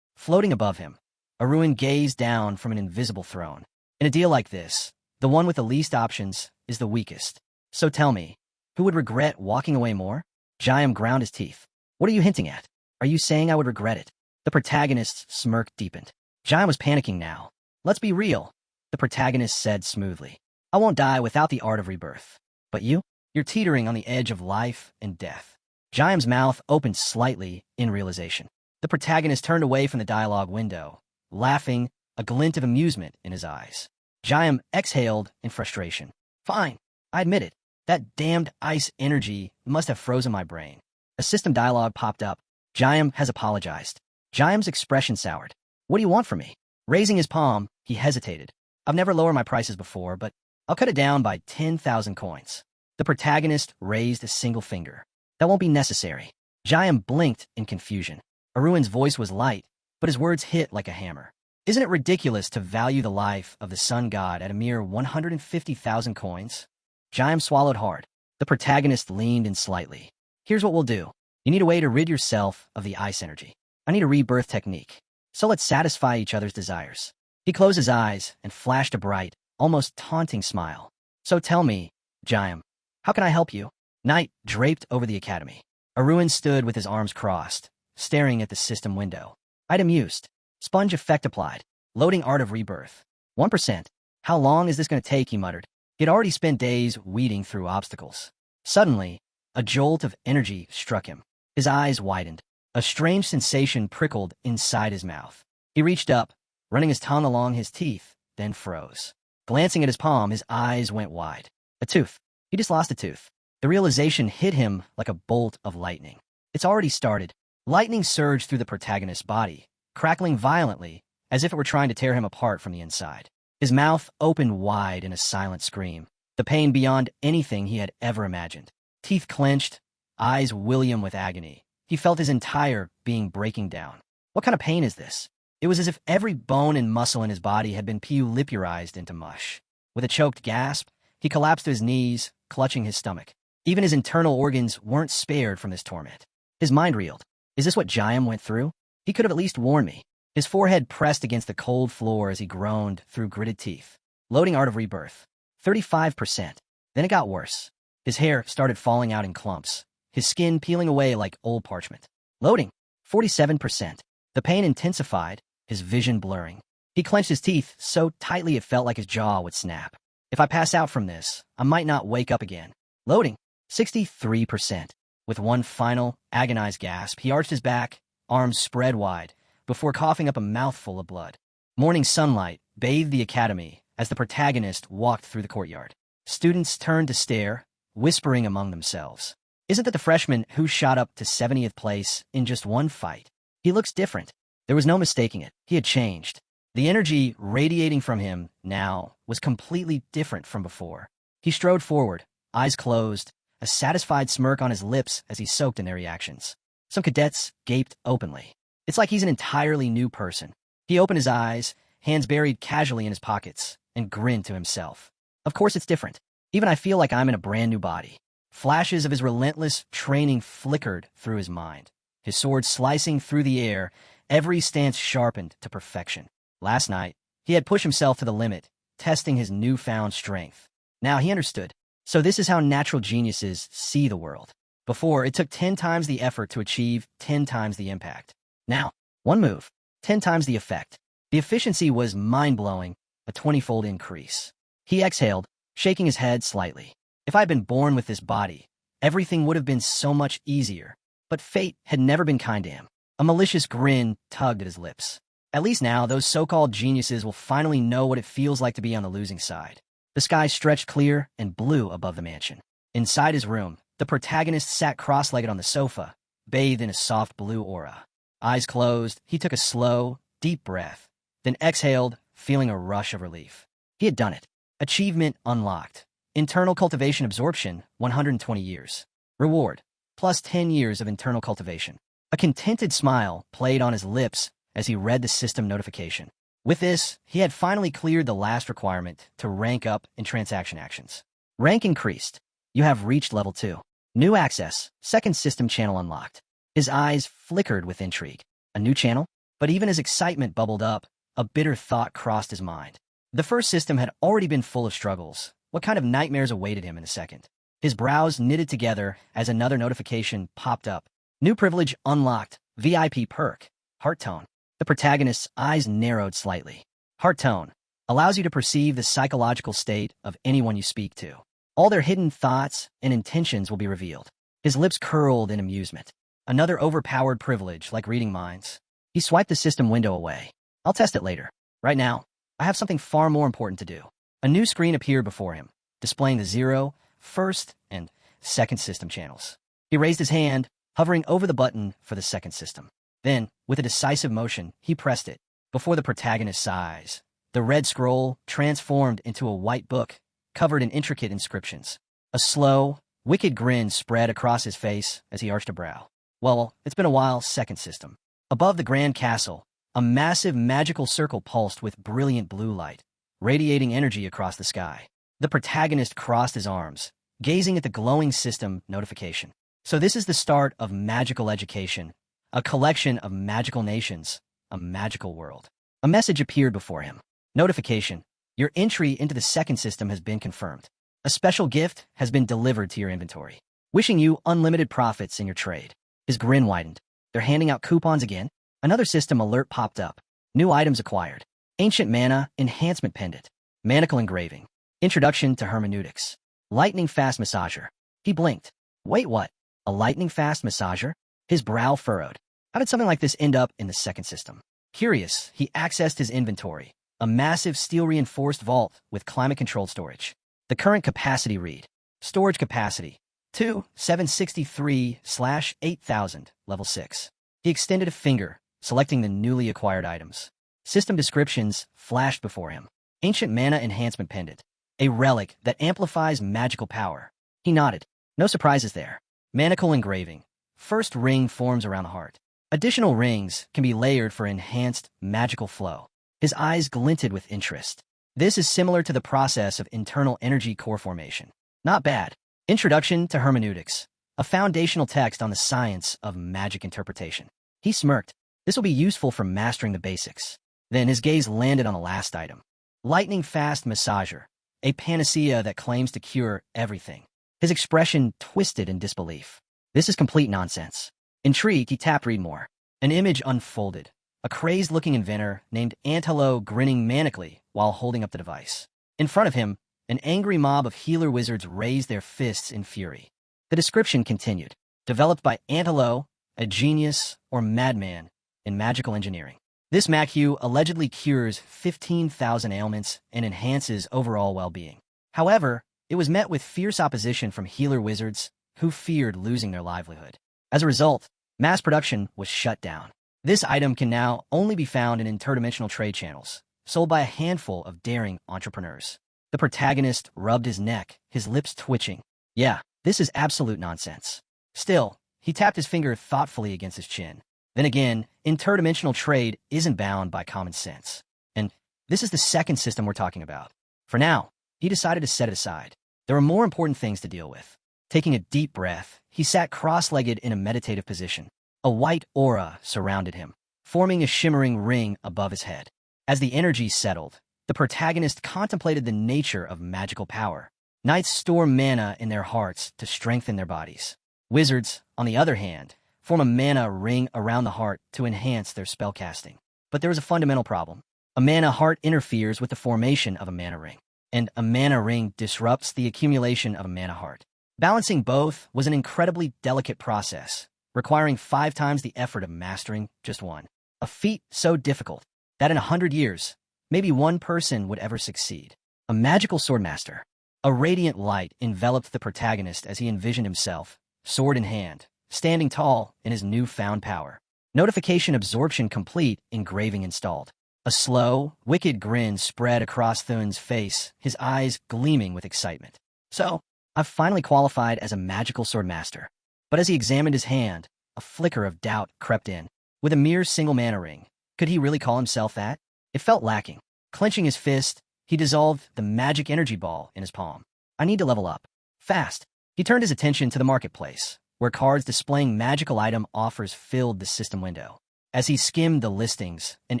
Speaker 1: Floating above him, Aruin gazed down from an invisible throne. In a deal like this, the one with the least options is the weakest. So tell me, who would regret walking away more? Jiam ground his teeth. What are you hinting at? Are you saying I would regret it? The protagonist's smirk deepened. Jiam was panicking now. Let's be real, the protagonist said smoothly. I won't die without the art of rebirth. But you? You're teetering on the edge of life and death. Jiam's mouth opened slightly in realization. The protagonist turned away from the dialogue window, laughing, a glint of amusement in his eyes. Jiam exhaled in frustration. Fine, I admit it. That damned ice energy must have frozen my brain. A system dialogue popped up. Jiam has apologized. Jiam's expression soured. What do you want from me? Raising his palm, he hesitated. I've never lowered my prices before, but I'll cut it down by 10,000 coins. The protagonist raised a single finger. That won't be necessary. Jiam blinked in confusion. Aruin's voice was light, but his words hit like a hammer. Isn't it ridiculous to value the life of the sun god at a mere 150,000 coins? Jiam swallowed hard. The protagonist leaned in slightly. Here's what we'll do. You need a way to rid yourself of the ice energy. I need a rebirth technique. So let's satisfy each other's desires. He closed his eyes and flashed a bright, almost taunting smile. So tell me, Jiam, how can I help you? Night draped over the academy. Aruin stood with his arms crossed, staring at the system window. Item used. Sponge effect applied. Loading art of rebirth. 1%. How long is this going to take, he muttered. He'd already spent days weeding through obstacles. Suddenly, A jolt of energy struck him. His eyes widened. A strange sensation prickled inside his mouth. He reached up, running his tongue along his teeth, then froze. Glancing at his palm, his eyes went wide. A tooth. He just lost a tooth. The realization hit him like a bolt of lightning. It's already started. Lightning surged through the protagonist's body, crackling violently, as if it were trying to tear him apart from the inside. His mouth opened wide in a silent scream, the pain beyond anything he had ever imagined. Teeth clenched, eyes william with agony. He felt his entire being breaking down. What kind of pain is this? It was as if every bone and muscle in his body had been pulipurized into mush. With a choked gasp, he collapsed to his knees, clutching his stomach. Even his internal organs weren't spared from this torment. His mind reeled. Is this what Jayam went through? He could have at least warned me. His forehead pressed against the cold floor as he groaned through gritted teeth. Loading Art of Rebirth. 35%. Then it got worse. His hair started falling out in clumps, his skin peeling away like old parchment. Loading. 47%. The pain intensified, his vision blurring. He clenched his teeth so tightly it felt like his jaw would snap. If I pass out from this, I might not wake up again. Loading. 63%. With one final, agonized gasp, he arched his back, arms spread wide, before coughing up a mouthful of blood. Morning sunlight bathed the academy as the protagonist walked through the courtyard. Students turned to stare, whispering among themselves. Isn't that the freshman who shot up to 70th place in just one fight? He looks different. There was no mistaking it. He had changed. The energy radiating from him now was completely different from before. He strode forward, eyes closed, a satisfied smirk on his lips as he soaked in their reactions. Some cadets gaped openly. It's like he's an entirely new person. He opened his eyes, hands buried casually in his pockets, and grinned to himself. Of course it's different. Even I feel like I'm in a brand new body. Flashes of his relentless training flickered through his mind. His sword slicing through the air, every stance sharpened to perfection. Last night, he had pushed himself to the limit, testing his newfound strength. Now he understood. So this is how natural geniuses see the world. Before, it took 10 times the effort to achieve 10 times the impact. Now, one move, 10 times the effect. The efficiency was mind-blowing, a 20-fold increase. He exhaled, shaking his head slightly. If I had been born with this body, everything would have been so much easier. But fate had never been kind to him. A malicious grin tugged at his lips. At least now, those so-called geniuses will finally know what it feels like to be on the losing side. The sky stretched clear and blue above the mansion. Inside his room, the protagonist sat cross-legged on the sofa, bathed in a soft blue aura. Eyes closed, he took a slow, deep breath, then exhaled, feeling a rush of relief. He had done it. Achievement unlocked. Internal cultivation absorption, 120 years. Reward, plus 10 years of internal cultivation. A contented smile played on his lips as he read the system notification. With this, he had finally cleared the last requirement to rank up in transaction actions. Rank increased. You have reached level 2. New access, second system channel unlocked. His eyes flickered with intrigue. A new channel? But even as excitement bubbled up, a bitter thought crossed his mind. The first system had already been full of struggles. What kind of nightmares awaited him in the second? His brows knitted together as another notification popped up. New privilege unlocked. VIP perk. Heart tone. The protagonist's eyes narrowed slightly. Heart tone allows you to perceive the psychological state of anyone you speak to. All their hidden thoughts and intentions will be revealed. His lips curled in amusement. Another overpowered privilege, like reading minds. He swiped the system window away. I'll test it later. Right now, I have something far more important to do. A new screen appeared before him, displaying the 0, 1st, and 2nd system channels. He raised his hand, hovering over the button for the 2nd system. Then, with a decisive motion, he pressed it. Before the protagonist's eyes, the red scroll transformed into a white book, covered in intricate inscriptions. A slow, wicked grin spread across his face as he arched a brow. Well, it's been a while, 2nd system. Above the grand castle, a massive magical circle pulsed with brilliant blue light, radiating energy across the sky. The protagonist crossed his arms, gazing at the glowing system notification. So this is the start of magical education, a collection of magical nations, a magical world. A message appeared before him. Notification. Your entry into the 2nd system has been confirmed. A special gift has been delivered to your inventory. Wishing you unlimited profits in your trade. His grin widened. They're handing out coupons again? Another system alert popped up. New items acquired. Ancient Mana Enhancement Pendant. Manacle Engraving. Introduction to Hermeneutics. Lightning Fast Massager. He blinked. Wait, what? A lightning-fast massager? His brow furrowed. How did something like this end up in the second system? Curious, he accessed his inventory, a massive steel-reinforced vault with climate-controlled storage. The current capacity read. Storage capacity, 763/8000, level 6. He extended a finger, selecting the newly acquired items. System descriptions flashed before him. Ancient mana enhancement pendant, a relic that amplifies magical power. He nodded. No surprises there. Manacle engraving. First ring forms around the heart. Additional rings can be layered for enhanced magical flow. His eyes glinted with interest. This is similar to the process of internal energy core formation. Not bad. Introduction to Hermeneutics, a foundational text on the science of magic interpretation. He smirked. This will be useful for mastering the basics. Then his gaze landed on the last item. Lightning-fast massager, a panacea that claims to cure everything. His expression twisted in disbelief. This is complete nonsense. Intrigued, he tapped read more. An image unfolded. A crazed-looking inventor named Antelo grinning manically while holding up the device. In front of him, an angry mob of healer wizards raised their fists in fury. The description continued. Developed by Antelo, a genius or madman in magical engineering. This marquee allegedly cures 15,000 ailments and enhances overall well-being. However, it was met with fierce opposition from healer wizards who feared losing their livelihood. As a result, mass production was shut down. This item can now only be found in interdimensional trade channels, sold by a handful of daring entrepreneurs. The protagonist rubbed his neck, his lips twitching. Yeah, this is absolute nonsense. Still, he tapped his finger thoughtfully against his chin. Then again, interdimensional trade isn't bound by common sense. And this is the second system we're talking about. For now, he decided to set it aside. There are more important things to deal with. Taking a deep breath, he sat cross-legged in a meditative position. A white aura surrounded him, forming a shimmering ring above his head. As the energy settled, the protagonist contemplated the nature of magical power. Knights store mana in their hearts to strengthen their bodies. Wizards, on the other hand, form a mana ring around the heart to enhance their spellcasting. But there is a fundamental problem. A mana heart interferes with the formation of a mana ring, and a mana ring disrupts the accumulation of a mana heart. Balancing both was an incredibly delicate process, requiring 5 times the effort of mastering just one. A feat so difficult that in 100 years, maybe one person would ever succeed. A magical swordmaster. A radiant light enveloped the protagonist as he envisioned himself, sword in hand, standing tall in his newfound power. Notification absorption complete, engraving installed. A slow, wicked grin spread across Thun's face, his eyes gleaming with excitement. So, I've finally qualified as a magical swordmaster. But as he examined his hand, a flicker of doubt crept in. With a mere single mana ring, could he really call himself that? It felt lacking. Clenching his fist, he dissolved the magic energy ball in his palm. I need to level up. Fast. He turned his attention to the marketplace, where cards displaying magical item offers filled the system window. As he skimmed the listings, an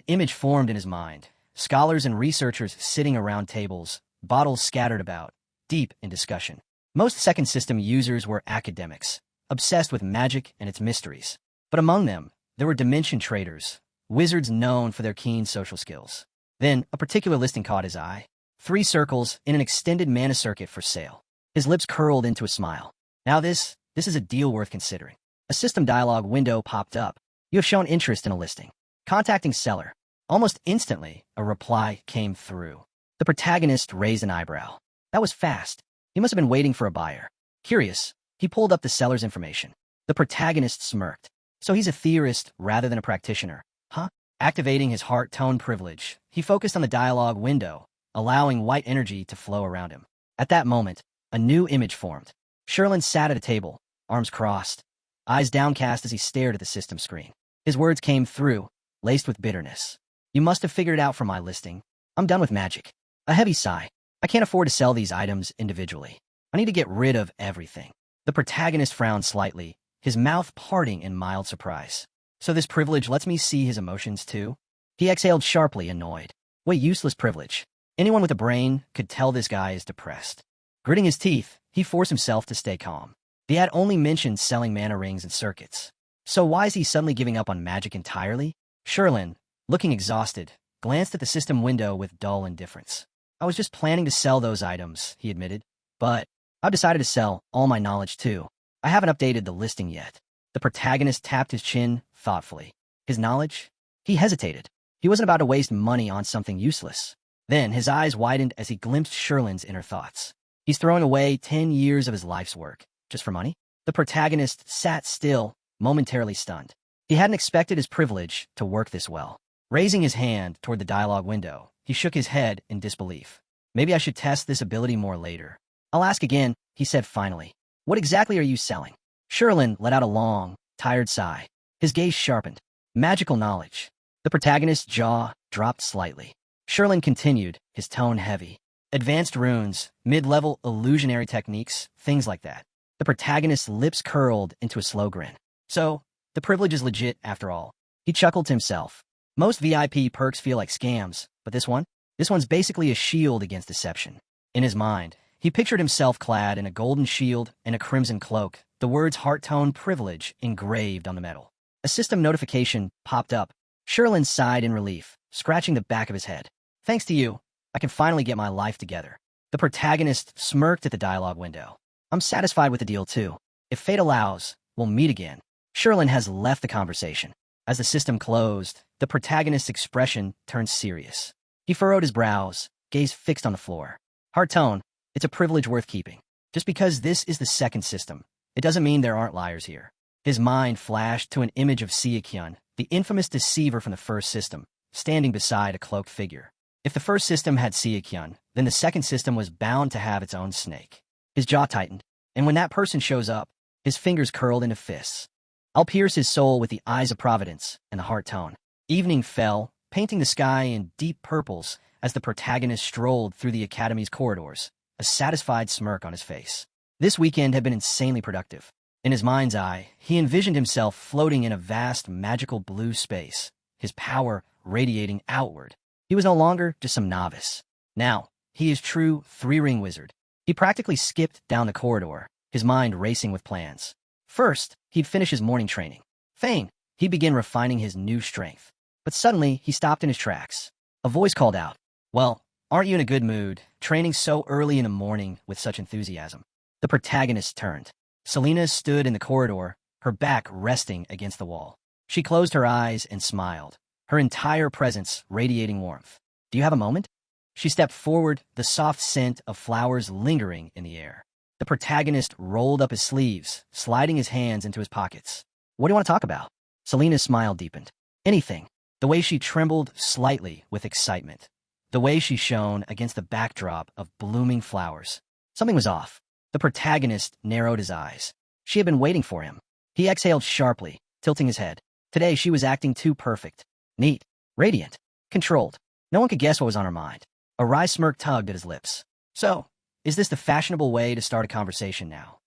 Speaker 1: image formed in his mind. Scholars and researchers sitting around tables, bottles scattered about, deep in discussion. Most second system users were academics, obsessed with magic and its mysteries. But among them, there were dimension traders, wizards known for their keen social skills. Then, a particular listing caught his eye. 3 circles in an extended mana circuit for sale. His lips curled into a smile. Now this is a deal worth considering. A system dialog window popped up. You have shown interest in a listing. Contacting seller. Almost instantly, a reply came through. The protagonist raised an eyebrow. That was fast. He must have been waiting for a buyer. Curious, he pulled up the seller's information. The protagonist smirked. So he's a theorist rather than a practitioner, huh? Activating his heart tone privilege, he focused on the dialogue window, allowing white energy to flow around him. At that moment, a new image formed. Sherlin sat at a table, arms crossed, eyes downcast as he stared at the system screen. His words came through, laced with bitterness. You must have figured it out from my listing. I'm done with magic. A heavy sigh. I can't afford to sell these items individually. I need to get rid of everything. The protagonist frowned slightly, his mouth parting in mild surprise. So this privilege lets me see his emotions too? He exhaled sharply, annoyed. What useless privilege. Anyone with a brain could tell this guy is depressed. Gritting his teeth, he forced himself to stay calm. The ad only mentioned selling mana rings and circuits. So why is he suddenly giving up on magic entirely? Sherlin, looking exhausted, glanced at the system window with dull indifference. I was just planning to sell those items, he admitted. But I've decided to sell all my knowledge too. I haven't updated the listing yet. The protagonist tapped his chin thoughtfully. His knowledge? He hesitated. He wasn't about to waste money on something useless. Then his eyes widened as he glimpsed Sherlin's inner thoughts. He's throwing away 10 years of his life's work, just for money? The protagonist sat still, momentarily stunned. He hadn't expected his privilege to work this well. Raising his hand toward the dialogue window, he shook his head in disbelief. Maybe I should test this ability more later. I'll ask again, he said finally. What exactly are you selling? Sherlin let out a long, tired sigh. His gaze sharpened. Magical knowledge. The protagonist's jaw dropped slightly. Sherlin continued, his tone heavy. Advanced runes, mid-level illusionary techniques, things like that. The protagonist's lips curled into a slow grin. So, the privilege is legit after all. He chuckled to himself. Most VIP perks feel like scams, but this one's basically a shield against deception. In his mind, he pictured himself clad in a golden shield and a crimson cloak, the words heart-tone privilege engraved on the metal. A system notification popped up. Sherlin sighed in relief, scratching the back of his head. Thanks to you, I can finally get my life together. The protagonist smirked at the dialogue window. I'm satisfied with the deal too. If fate allows, we'll meet again. Sherlin has left the conversation. As the system closed, the protagonist's expression turned serious. He furrowed his brows, gaze fixed on the floor. Heart-tone, it's a privilege worth keeping. Just because this is the second system, it doesn't mean there aren't liars here. His mind flashed to an image of Sukyan, the infamous deceiver from the first system, standing beside a cloaked figure. If the first system had Sukyan, then the second system was bound to have its own snake. His jaw tightened, and when that person shows up, his fingers curled into fists. I'll pierce his soul with the eyes of providence and the heart tone. Evening fell, painting the sky in deep purples as the protagonist strolled through the academy's corridors, a satisfied smirk on his face. This weekend had been insanely productive. In his mind's eye, he envisioned himself floating in a vast magical blue space, his power radiating outward. He was no longer just some novice. Now, he is true three-ring wizard. He practically skipped down the corridor, his mind racing with plans. First, he'd finish his morning training. Fain, he'd begin refining his new strength. But suddenly, he stopped in his tracks. A voice called out, "Well, aren't you in a good mood, training so early in the morning with such enthusiasm?" The protagonist turned. Selena stood in the corridor, her back resting against the wall. She closed her eyes and smiled, her entire presence radiating warmth. "Do you have a moment?" She stepped forward, the soft scent of flowers lingering in the air. The protagonist rolled up his sleeves, sliding his hands into his pockets. "What do you want to talk about?" Selena's smile deepened. "Anything." The way she trembled slightly with excitement. The way she shone against the backdrop of blooming flowers. Something was off. The protagonist narrowed his eyes. She had been waiting for him. He exhaled sharply, tilting his head. Today she was acting too perfect. Neat. Radiant. Controlled. No one could guess what was on her mind. A wry smirk tugged at his lips. "So, is this the fashionable way to start a conversation now?"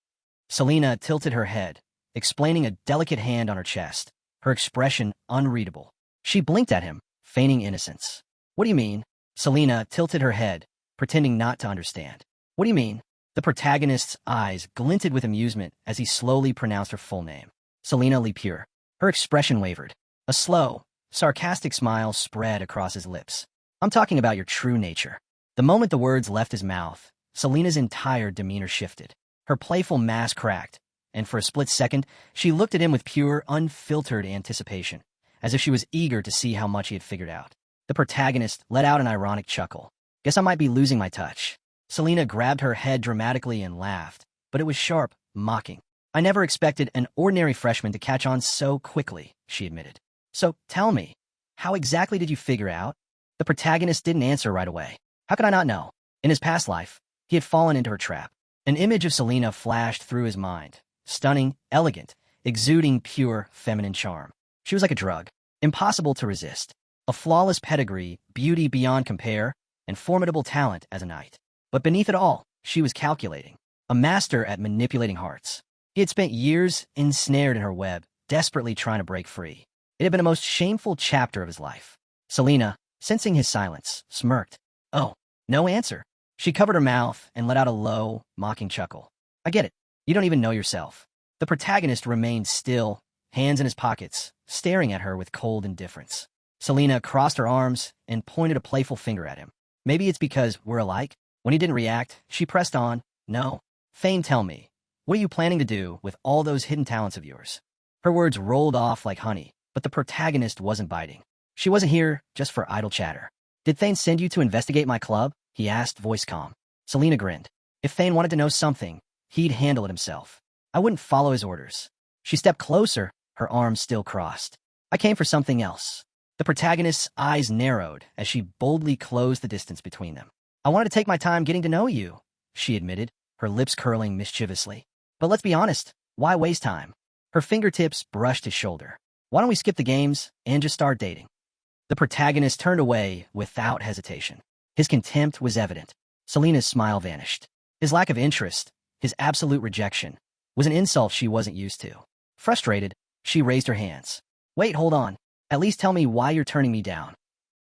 Speaker 1: Selena tilted her head, explaining a delicate hand on her chest, her expression unreadable. She blinked at him, feigning innocence. "What do you mean?" Selena tilted her head, pretending not to understand. "What do you mean?" The protagonist's eyes glinted with amusement as he slowly pronounced her full name. Selena Lepure. Her expression wavered. A slow, sarcastic smile spread across his lips. "I'm talking about your true nature." The moment the words left his mouth, Selena's entire demeanor shifted. Her playful mask cracked, and for a split second, she looked at him with pure, unfiltered anticipation, as if she was eager to see how much he had figured out. The protagonist let out an ironic chuckle. "Guess I might be losing my touch." Selena grabbed her head dramatically and laughed, but it was sharp, mocking. "I never expected an ordinary freshman to catch on so quickly," she admitted. "So, tell me, how exactly did you figure out?" The protagonist didn't answer right away. How could I not know? In his past life, he had fallen into her trap. An image of Selena flashed through his mind. Stunning, elegant, exuding pure feminine charm. She was like a drug, impossible to resist. A flawless pedigree, beauty beyond compare, and formidable talent as a knight. But beneath it all, she was calculating. A master at manipulating hearts. He had spent years ensnared in her web, desperately trying to break free. It had been the most shameful chapter of his life. Selena, sensing his silence, smirked. "Oh, no answer." She covered her mouth and let out a low, mocking chuckle. "I get it. You don't even know yourself." The protagonist remained still, hands in his pockets, staring at her with cold indifference. Selena crossed her arms and pointed a playful finger at him. "Maybe it's because we're alike." When he didn't react, she pressed on. "No. Fame, tell me, What are you planning to do with all those hidden talents of yours? Her words rolled off like honey, but the protagonist wasn't biting. She wasn't here just for idle chatter. Did Thane send you to investigate my club? He asked, voice calm. Selena grinned. If Thane wanted to know something, he'd handle it himself. I wouldn't follow his orders. She stepped closer, her arms still crossed. I came for something else. The protagonist's eyes narrowed as she boldly closed the distance between them. I wanted to take my time getting to know you, she admitted, her lips curling mischievously. But let's be honest, why waste time? Her fingertips brushed his shoulder. Why don't we skip the games and just start dating? The protagonist turned away without hesitation. His contempt was evident. Selena's smile vanished. His lack of interest, his absolute rejection, was an insult she wasn't used to. Frustrated, she raised her hands. Wait, hold on. At least tell me why you're turning me down.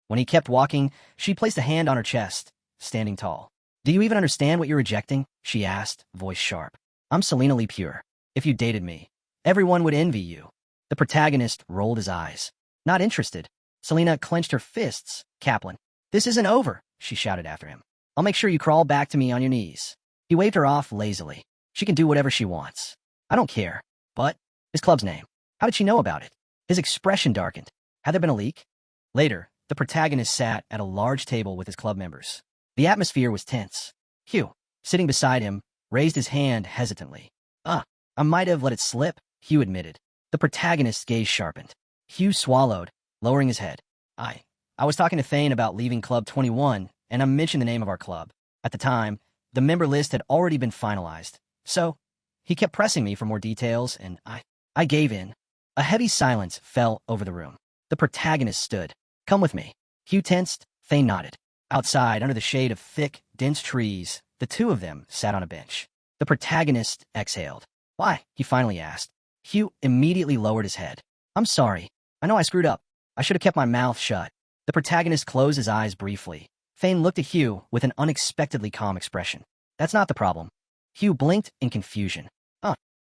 Speaker 1: When he kept walking, she placed a hand on her chest, standing tall. Do you even understand what you're rejecting? She asked, voice sharp. I'm Selena Pure. If you dated me, everyone would envy you. The protagonist rolled his eyes. Not interested. Selena clenched her fists. Kaplan. This isn't over, she shouted after him. I'll make sure you crawl back to me on your knees. He waved her off lazily. She can do whatever she wants. I don't care. But, his club's name. How did she know about it? His expression darkened. Had there been a leak? Later, the protagonist sat at a large table with his club members. The atmosphere was tense. Hugh, sitting beside him, raised his hand hesitantly. I might have let it slip, Hugh admitted. The protagonist's gaze sharpened. Hugh swallowed, lowering his head. I was talking to Thane about leaving Club 21, and I mentioned the name of our club. At the time, the member list had already been finalized. So, he kept pressing me for more details, and I gave in. A heavy silence fell over the room. The protagonist stood. Come with me. Hugh tensed, Thane nodded. Outside, under the shade of thick, dense trees, the two of them sat on a bench. The protagonist exhaled. Why? He finally asked. Hugh immediately lowered his head. I'm sorry. I know I screwed up. I should have kept my mouth shut. The protagonist closed his eyes briefly. Thane looked at Hugh with an unexpectedly calm expression. That's not the problem. Hugh blinked in confusion.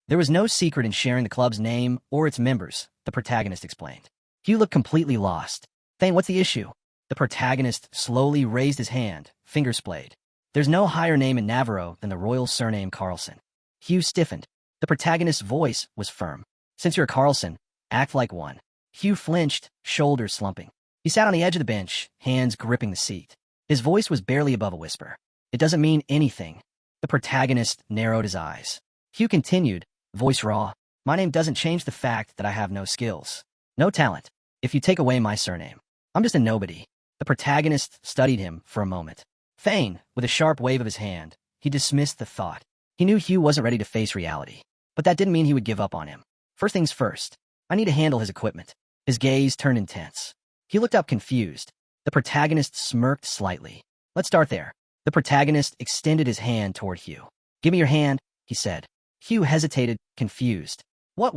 Speaker 1: There was no secret in sharing the club's name or its members, the protagonist explained. Hugh looked completely lost. Thane, what's the issue? The protagonist slowly raised his hand, fingers splayed. There's no higher name in Navarro than the royal surname Carlson. Hugh stiffened. The protagonist's voice was firm. Since you're a Carlson, act like one. Hugh flinched, shoulders slumping. He sat on the edge of the bench, hands gripping the seat. His voice was barely above a whisper. It doesn't mean anything. The protagonist narrowed his eyes. Hugh continued, voice raw. My name doesn't change the fact that I have no skills. No talent. If you take away my surname, I'm just a nobody. The protagonist studied him for a moment. Thane, with a sharp wave of his hand, he dismissed the thought. He knew Hugh wasn't ready to face reality. But that didn't mean he would give up on him. First things first. I need to handle his equipment. His gaze turned intense. He looked up confused. The protagonist smirked slightly. Let's start there. The protagonist extended his hand toward Hugh. Give me your hand, he said. Hugh hesitated, confused. What?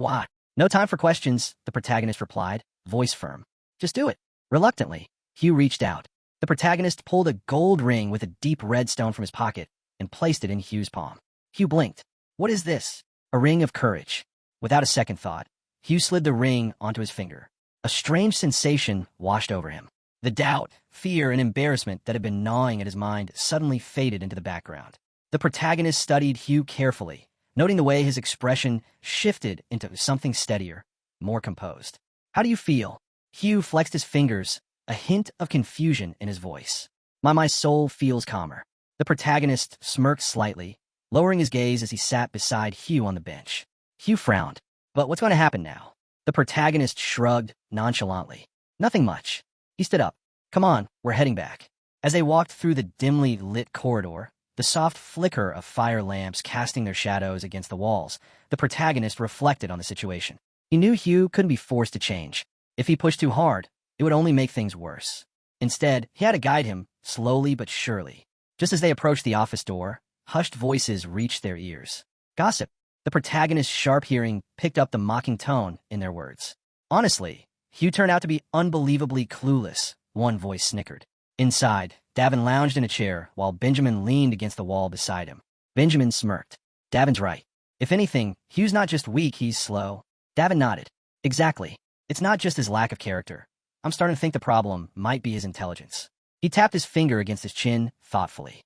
Speaker 1: No time for questions, the protagonist replied, voice firm. Just do it. Reluctantly, Hugh reached out. The protagonist pulled a gold ring with a deep red stone from his pocket and placed it in Hugh's palm. Hugh blinked. What is this? A ring of courage. Without a second thought, Hugh slid the ring onto his finger. A strange sensation washed over him. The doubt, fear, and embarrassment that had been gnawing at his mind suddenly faded into the background. The protagonist studied Hugh carefully, noting the way his expression shifted into something steadier, more composed. How do you feel? Hugh flexed his fingers, a hint of confusion in his voice. My soul feels calmer. The protagonist smirked slightly, lowering his gaze as he sat beside Hugh on the bench. Hugh frowned. But what's going to happen now? The protagonist shrugged nonchalantly. Nothing much. He stood up. Come on, we're heading back. As they walked through the dimly lit corridor, the soft flicker of fire lamps casting their shadows against the walls, the protagonist reflected on the situation. He knew Hugh couldn't be forced to change. If he pushed too hard, it would only make things worse. Instead, he had to guide him, slowly but surely. Just as they approached the office door, hushed voices reached their ears. Gossip. The protagonist's sharp hearing picked up the mocking tone in their words. Honestly, Hugh turned out to be unbelievably clueless, one voice snickered. Inside, Davin lounged in a chair while Benjamin leaned against the wall beside him. Benjamin smirked. Davin's right. If anything, Hugh's not just weak, he's slow. Davin nodded. Exactly. It's not just his lack of character. I'm starting to think the problem might be his intelligence. He tapped his finger against his chin thoughtfully.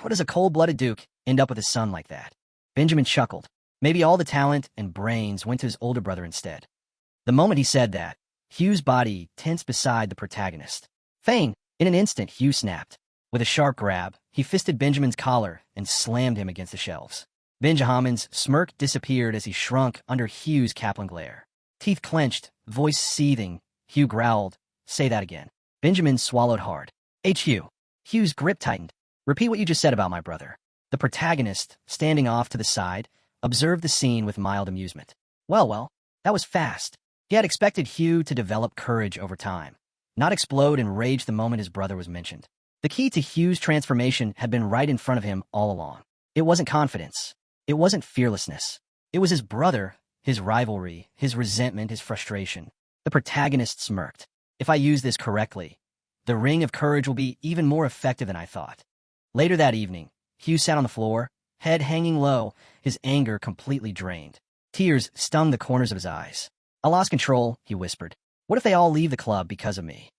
Speaker 1: What does a cold-blooded duke end up with his son like that? Benjamin chuckled. Maybe all the talent and brains went to his older brother instead. The moment he said that, Hugh's body tensed beside the protagonist. Thane, in an instant, Hugh snapped. With a sharp grab, he fisted Benjamin's collar and slammed him against the shelves. Benjamin's smirk disappeared as he shrunk under Hugh's Kaplan glare. Teeth clenched, voice seething, Hugh growled, "Say that again." Benjamin swallowed hard. Hugh. Hugh's grip tightened. "Repeat what you just said about my brother." The protagonist, standing off to the side, observed the scene with mild amusement. Well, that was fast. He had expected Hugh to develop courage over time, not explode in rage the moment his brother was mentioned. The key to Hugh's transformation had been right in front of him all along. It wasn't confidence. It wasn't fearlessness. It was his brother, his rivalry, his resentment, his frustration. The protagonist smirked. "If I use this correctly, the ring of courage will be even more effective than I thought." Later that evening, Hugh sat on the floor, head hanging low, his anger completely drained. Tears stung the corners of his eyes. "I lost control," he whispered. "What if they all leave the club because of me?"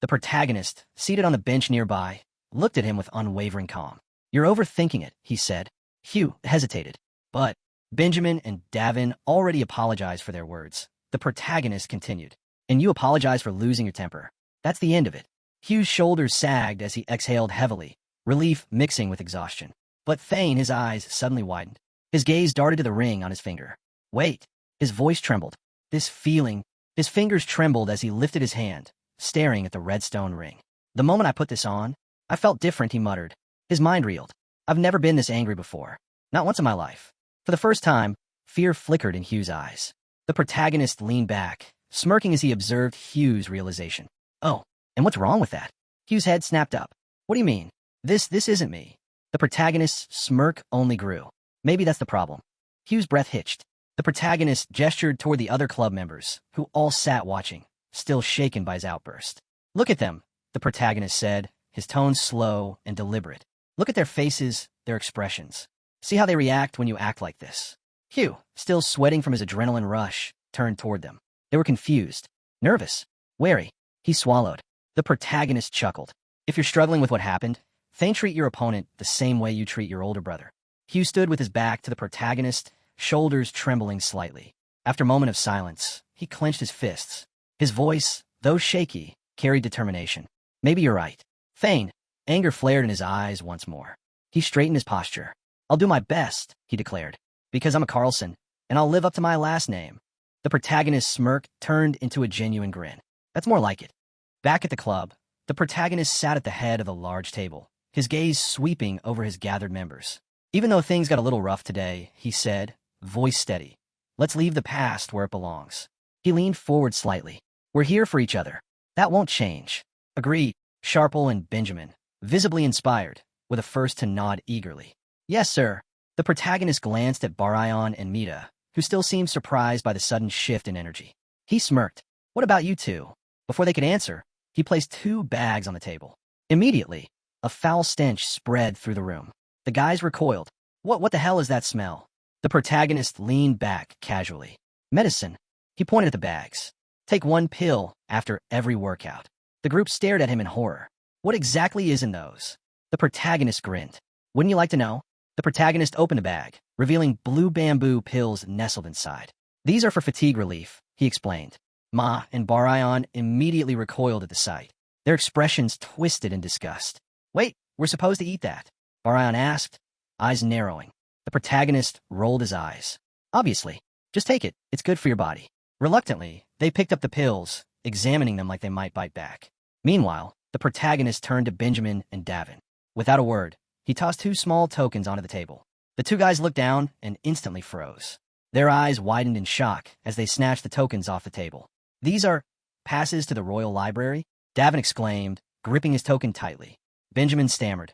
Speaker 1: The protagonist, seated on the bench nearby, looked at him with unwavering calm. "You're overthinking it," he said. Hugh hesitated. "But Benjamin and Davin already apologized for their words." The protagonist continued. "And you apologize for losing your temper. That's the end of it." Hugh's shoulders sagged as he exhaled heavily, relief mixing with exhaustion. But Thane, his eyes suddenly widened. His gaze darted to the ring on his finger. "Wait." His voice trembled. This feeling. His fingers trembled as he lifted his hand, staring at the red stone ring. "The moment I put this on, I felt different," he muttered. His mind reeled. "I've never been this angry before. Not once in my life." For the first time, fear flickered in Hugh's eyes. The protagonist leaned back, smirking as he observed Hugh's realization. "Oh, and what's wrong with that?" Hugh's head snapped up. "What do you mean? This isn't me." The protagonist's smirk only grew. "Maybe that's the problem." Hugh's breath hitched. The protagonist gestured toward the other club members, who all sat watching, still shaken by his outburst. "Look at them," the protagonist said, his tone slow and deliberate. "Look at their faces, their expressions. See how they react when you act like this." Hugh, still sweating from his adrenaline rush, turned toward them. They were confused, nervous, wary. He swallowed. The protagonist chuckled. "If you're struggling with what happened, then treat your opponent the same way you treat your older brother." Hugh stood with his back to the protagonist, shoulders trembling slightly. After a moment of silence, he clenched his fists. His voice, though shaky, carried determination. "Maybe you're right." Thane, anger flared in his eyes once more. He straightened his posture. "I'll do my best," he declared, "because I'm a Carlson, and I'll live up to my last name." The protagonist's smirk turned into a genuine grin. "That's more like it." Back at the club, the protagonist sat at the head of the large table, his gaze sweeping over his gathered members. "Even though things got a little rough today," he said, voice steady, "let's leave the past where it belongs." He leaned forward slightly. "We're here for each other. That won't change." "Agreed." Sharple and Benjamin, visibly inspired, were the first to nod eagerly. "Yes, sir." The protagonist glanced at Barayan and Mita, who still seemed surprised by the sudden shift in energy. He smirked. "What about you two?" Before they could answer, he placed 2 bags on the table. Immediately, a foul stench spread through the room. The guys recoiled. What the hell is that smell?" The protagonist leaned back casually. "Medicine." He pointed at the bags. "Take 1 pill after every workout." The group stared at him in horror. "What exactly is in those?" The protagonist grinned. "Wouldn't you like to know?" The protagonist opened a bag, revealing blue bamboo pills nestled inside. "These are for fatigue relief," he explained. Ma and Barayan immediately recoiled at the sight. Their expressions twisted in disgust. "Wait, we're supposed to eat that?" Barayan asked, eyes narrowing. The protagonist rolled his eyes. "Obviously. Just take it. It's good for your body." Reluctantly, they picked up the pills, examining them like they might bite back. Meanwhile, the protagonist turned to Benjamin and Davin. Without a word, he tossed 2 small tokens onto the table. The 2 guys looked down and instantly froze. Their eyes widened in shock as they snatched the tokens off the table. "These are passes to the Royal Library?" Davin exclaimed, gripping his token tightly. Benjamin stammered.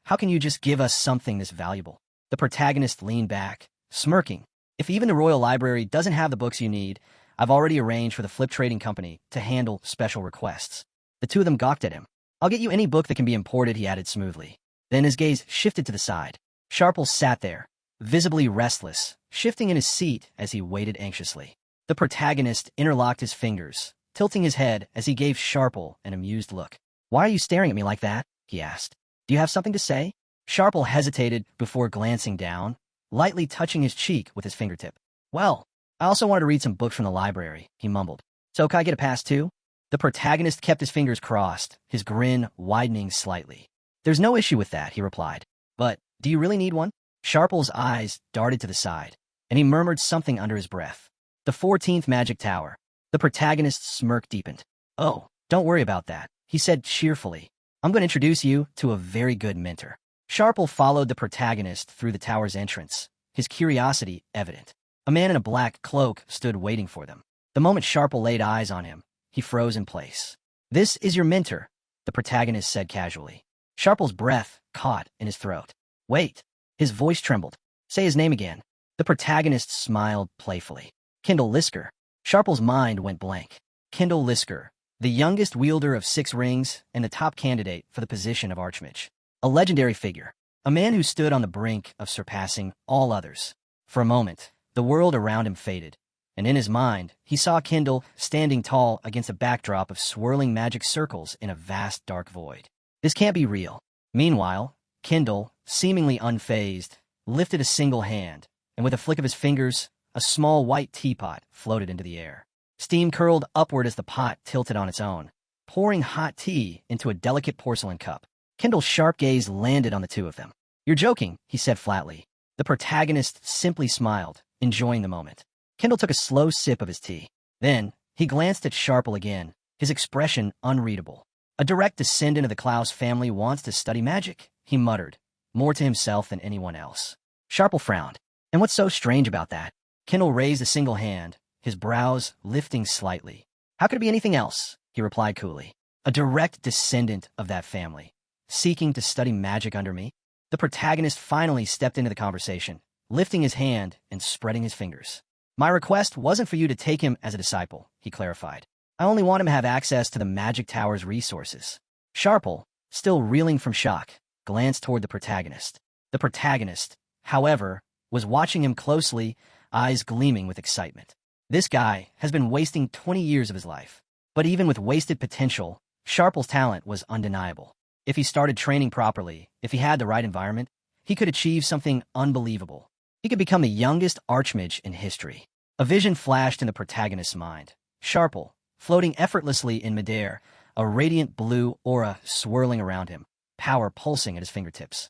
Speaker 1: How can you just give us something this valuable?" The protagonist leaned back, smirking. "If even the Royal Library doesn't have the books you need, I've already arranged for the Flip Trading Company to handle special requests." The 2 of them gawked at him. "I'll get you any book that can be imported," he added smoothly. Then his gaze shifted to the side. Sharple sat there, visibly restless, shifting in his seat as he waited anxiously. The protagonist interlocked his fingers, tilting his head as he gave Sharple an amused look. "Why are you staring at me like that?" he asked. "Do you have something to say?" Sharple hesitated before glancing down, lightly touching his cheek with his fingertip. Well, I also wanted to read some books from the library, he mumbled. So can I get a pass too? The protagonist kept his fingers crossed, his grin widening slightly. There's no issue with that, he replied. But, do you really need one? Sharple's eyes darted to the side, and he murmured something under his breath. The 14th Magic Tower. The protagonist's smirk deepened. Oh, don't worry about that, he said cheerfully. I'm going to introduce you to a very good mentor. Sharple followed the protagonist through the tower's entrance, his curiosity evident. A man in a black cloak stood waiting for them. The moment Sharple laid eyes on him, he froze in place. This is your mentor, the protagonist said casually. Sharple's breath caught in his throat. Wait. His voice trembled. Say his name again. The protagonist smiled playfully. Kendall Lisker. Sharple's mind went blank. Kendall Lisker, the youngest wielder of 6 rings and the top candidate for the position of Archmage. A legendary figure. A man who stood on the brink of surpassing all others. For a moment, the world around him faded, and in his mind, he saw Kendall standing tall against a backdrop of swirling magic circles in a vast dark void. This can't be real. Meanwhile, Kendall, seemingly unfazed, lifted a single hand, and with a flick of his fingers, a small white teapot floated into the air. Steam curled upward as the pot tilted on its own, pouring hot tea into a delicate porcelain cup. Kendall's sharp gaze landed on the two of them. You're joking, he said flatly. The protagonist simply smiled, enjoying the moment. Kendall took a slow sip of his tea. Then, he glanced at Sharple again, his expression unreadable. A direct descendant of the Klaus family wants to study magic, he muttered, more to himself than anyone else. Sharple frowned. And what's so strange about that? Kendall raised a single hand, his brows lifting slightly. How could it be anything else? He replied coolly. A direct descendant of that family, seeking to study magic under me? The protagonist finally stepped into the conversation, lifting his hand and spreading his fingers. My request wasn't for you to take him as a disciple, he clarified. I only want him to have access to the Magic Tower's resources. Sharple, still reeling from shock, glanced toward the protagonist. The protagonist, however, was watching him closely, eyes gleaming with excitement. This guy has been wasting 20 years of his life. But even with wasted potential, Sharple's talent was undeniable. If he started training properly, if he had the right environment, he could achieve something unbelievable. He could become the youngest Archmage in history. A vision flashed in the protagonist's mind. Sharple, floating effortlessly in midair, a radiant blue aura swirling around him, power pulsing at his fingertips.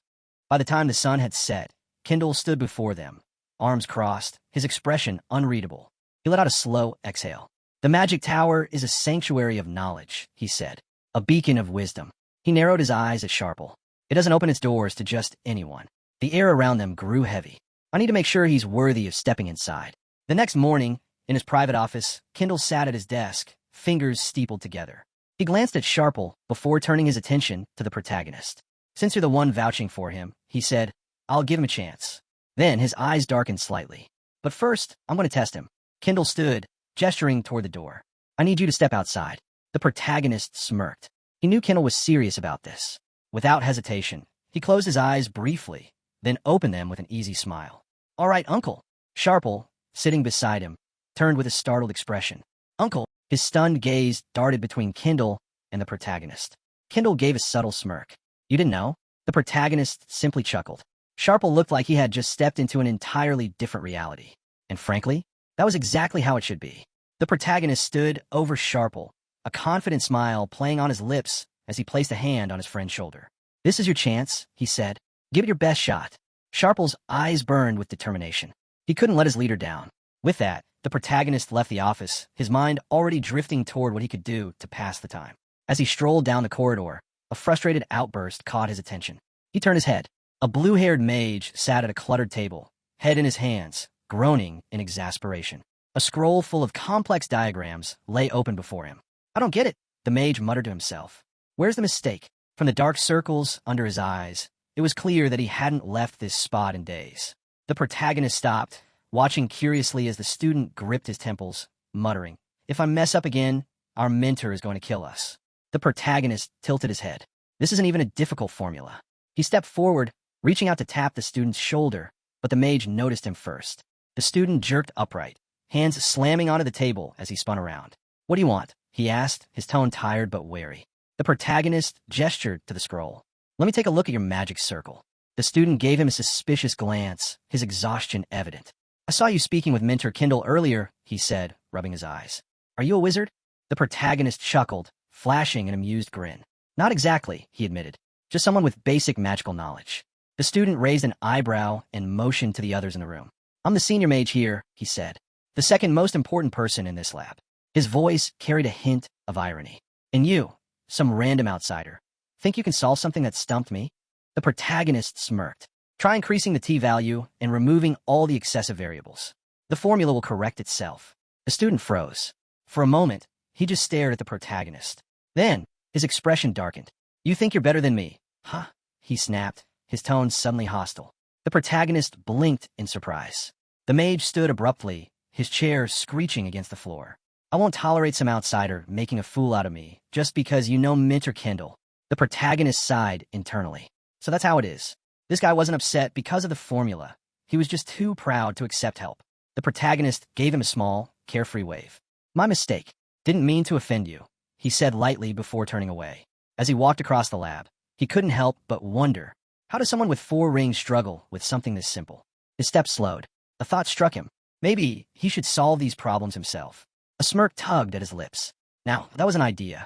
Speaker 1: By the time the sun had set, Kendall stood before them, arms crossed, his expression unreadable. He let out a slow exhale. The Magic Tower is a sanctuary of knowledge, he said, a beacon of wisdom. He narrowed his eyes at Sharple. It doesn't open its doors to just anyone. The air around them grew heavy. I need to make sure he's worthy of stepping inside. The next morning, in his private office, Kendall sat at his desk, fingers steepled together. He glanced at Sharple before turning his attention to the protagonist. Since you're the one vouching for him, he said, I'll give him a chance. Then his eyes darkened slightly. But first, I'm going to test him. Kendall stood, gesturing toward the door. I need you to step outside. The protagonist smirked. He knew Kendall was serious about this. Without hesitation, he closed his eyes briefly, then opened them with an easy smile. All right, Uncle. Sharple, sitting beside him, turned with a startled expression. Uncle, his stunned gaze darted between Kendall and the protagonist. Kendall gave a subtle smirk. You didn't know? The protagonist simply chuckled. Sharple looked like he had just stepped into an entirely different reality. And frankly, that was exactly how it should be. The protagonist stood over Sharple, a confident smile playing on his lips as he placed a hand on his friend's shoulder. This is your chance, he said. Give it your best shot. Sharple's eyes burned with determination. He couldn't let his leader down. With that, the protagonist left the office, his mind already drifting toward what he could do to pass the time. As he strolled down the corridor, a frustrated outburst caught his attention. He turned his head. A blue-haired mage sat at a cluttered table, head in his hands, groaning in exasperation. A scroll full of complex diagrams lay open before him. I don't get it, the mage muttered to himself. Where's the mistake? From the dark circles under his eyes, it was clear that he hadn't left this spot in days. The protagonist stopped, watching curiously as the student gripped his temples, muttering, If I mess up again, our mentor is going to kill us. The protagonist tilted his head. This isn't even a difficult formula. He stepped forward, reaching out to tap the student's shoulder, but the mage noticed him first. The student jerked upright, hands slamming onto the table as he spun around. What do you want? He asked, his tone tired but wary. The protagonist gestured to the scroll. Let me take a look at your magic circle. The student gave him a suspicious glance, his exhaustion evident. I saw you speaking with Mentor Kindle earlier, he said, rubbing his eyes. Are you a wizard? The protagonist chuckled, flashing an amused grin. Not exactly, he admitted. Just someone with basic magical knowledge. The student raised an eyebrow and motioned to the others in the room. I'm the senior mage here, he said. The second most important person in this lab. His voice carried a hint of irony. And you, some random outsider, think you can solve something that stumped me? The protagonist smirked. Try increasing the t-value and removing all the excessive variables. The formula will correct itself. The student froze. For a moment, he just stared at the protagonist. Then, his expression darkened. You think you're better than me, huh? He snapped, his tone suddenly hostile. The protagonist blinked in surprise. The mage stood abruptly, his chair screeching against the floor. I won't tolerate some outsider making a fool out of me just because you know Mentor Kindle. The protagonist sighed internally. So that's how it is. This guy wasn't upset because of the formula. He was just too proud to accept help. The protagonist gave him a small, carefree wave. My mistake. Didn't mean to offend you, he said lightly before turning away. As he walked across the lab, he couldn't help but wonder, how does someone with 4 rings struggle with something this simple? His steps slowed. A thought struck him. Maybe he should solve these problems himself. A smirk tugged at his lips. Now, that was an idea.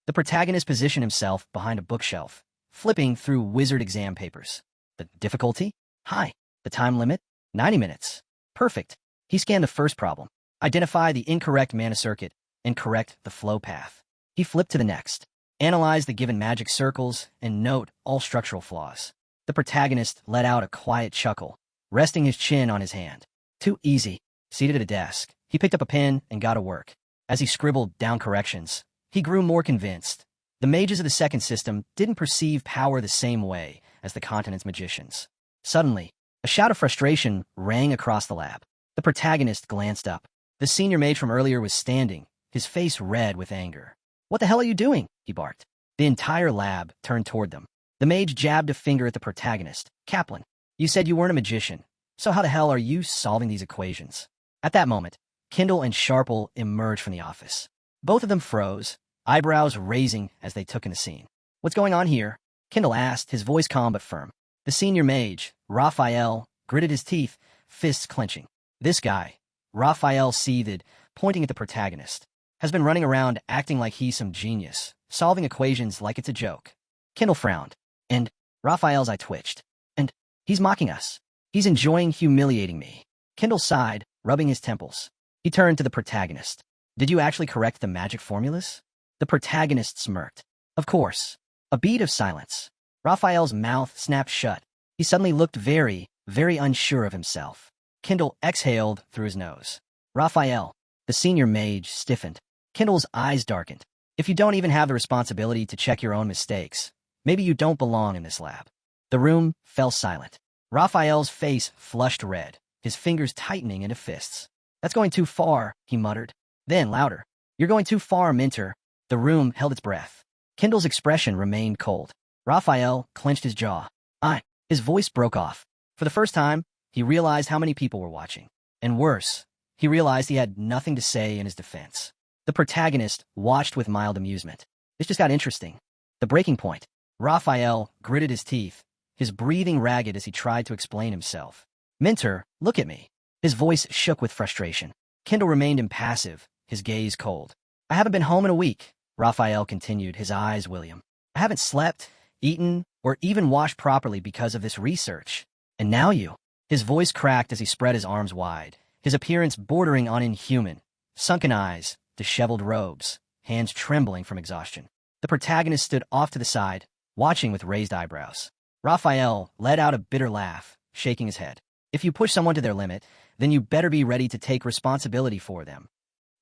Speaker 1: The protagonist positioned himself behind a bookshelf, flipping through wizard exam papers. The difficulty? High. The time limit? 90 minutes. Perfect. He scanned the first problem. Identify the incorrect mana circuit and correct the flow path. He flipped to the next. Analyze the given magic circles and note all structural flaws. The protagonist let out a quiet chuckle, resting his chin on his hand. Too easy. Seated at a desk, he picked up a pen and got to work. As he scribbled down corrections, he grew more convinced. The mages of the second system didn't perceive power the same way as the continent's magicians. Suddenly, a shout of frustration rang across the lab. The protagonist glanced up. The senior mage from earlier was standing, his face red with anger. What the hell are you doing? He barked. The entire lab turned toward them. The mage jabbed a finger at the protagonist. Kaplan, you said you weren't a magician, so how the hell are you solving these equations? At that moment, Kindle and Sharple emerged from the office. Both of them froze, eyebrows raising as they took in the scene. What's going on here? Kindle asked, his voice calm but firm. The senior mage, Raphael, gritted his teeth, fists clenching. This guy, Raphael seethed, pointing at the protagonist, has been running around acting like he's some genius, solving equations like it's a joke. Kindle frowned, and Raphael's eye twitched. And he's mocking us. He's enjoying humiliating me. Kindle sighed, rubbing his temples. He turned to the protagonist. Did you actually correct the magic formulas? The protagonist smirked. Of course. A beat of silence. Raphael's mouth snapped shut. He suddenly looked very, very unsure of himself. Kindle exhaled through his nose. Raphael, the senior mage, stiffened. Kindle's eyes darkened. If you don't even have the responsibility to check your own mistakes, maybe you don't belong in this lab. The room fell silent. Raphael's face flushed red, his fingers tightening into fists. That's going too far, he muttered. Then, louder. You're going too far, Mentor. The room held its breath. Kindle's expression remained cold. Raphael clenched his jaw. His voice broke off. For the first time, he realized how many people were watching. And worse, he realized he had nothing to say in his defense. The protagonist watched with mild amusement. This just got interesting. The breaking point. Raphael gritted his teeth, his breathing ragged as he tried to explain himself. Mentor, look at me. His voice shook with frustration. Kindle remained impassive, his gaze cold. I haven't been home in a week, Raphael continued, his eyes William. I haven't slept, eaten, or even washed properly because of this research. And now you. His voice cracked as he spread his arms wide, his appearance bordering on inhuman. Sunken eyes, disheveled robes, hands trembling from exhaustion. The protagonist stood off to the side, watching with raised eyebrows. Raphael let out a bitter laugh, shaking his head. If you push someone to their limit, then you better be ready to take responsibility for them.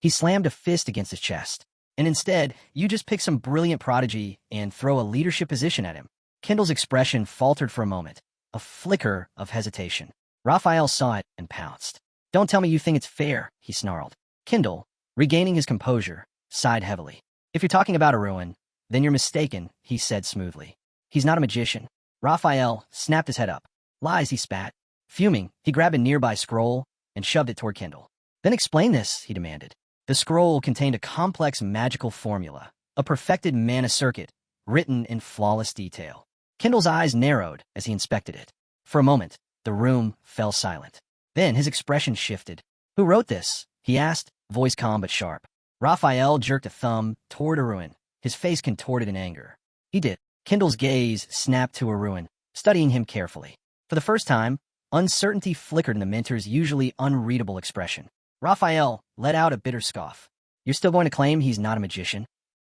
Speaker 1: He slammed a fist against his chest. And instead, you just pick some brilliant prodigy and throw a leadership position at him. Kindle's expression faltered for a moment, a flicker of hesitation. Raphael saw it and pounced. Don't tell me you think it's fair, he snarled. Kindle, regaining his composure, sighed heavily. If you're talking about Aruin, then you're mistaken, he said smoothly. He's not a magician. Raphael snapped his head up. Lies, he spat. Fuming, he grabbed a nearby scroll and shoved it toward Kindle. Then explain this, he demanded. The scroll contained a complex magical formula, a perfected mana circuit, written in flawless detail. Kendall's eyes narrowed as he inspected it. For a moment, the room fell silent. Then his expression shifted. "Who wrote this?" he asked, voice calm but sharp. Raphael jerked a thumb toward Aruin, his face contorted in anger. "He did." Kendall's gaze snapped to Aruin, studying him carefully. For the first time, uncertainty flickered in the mentor's usually unreadable expression. Raphael let out a bitter scoff. "You're still going to claim he's not a magician?"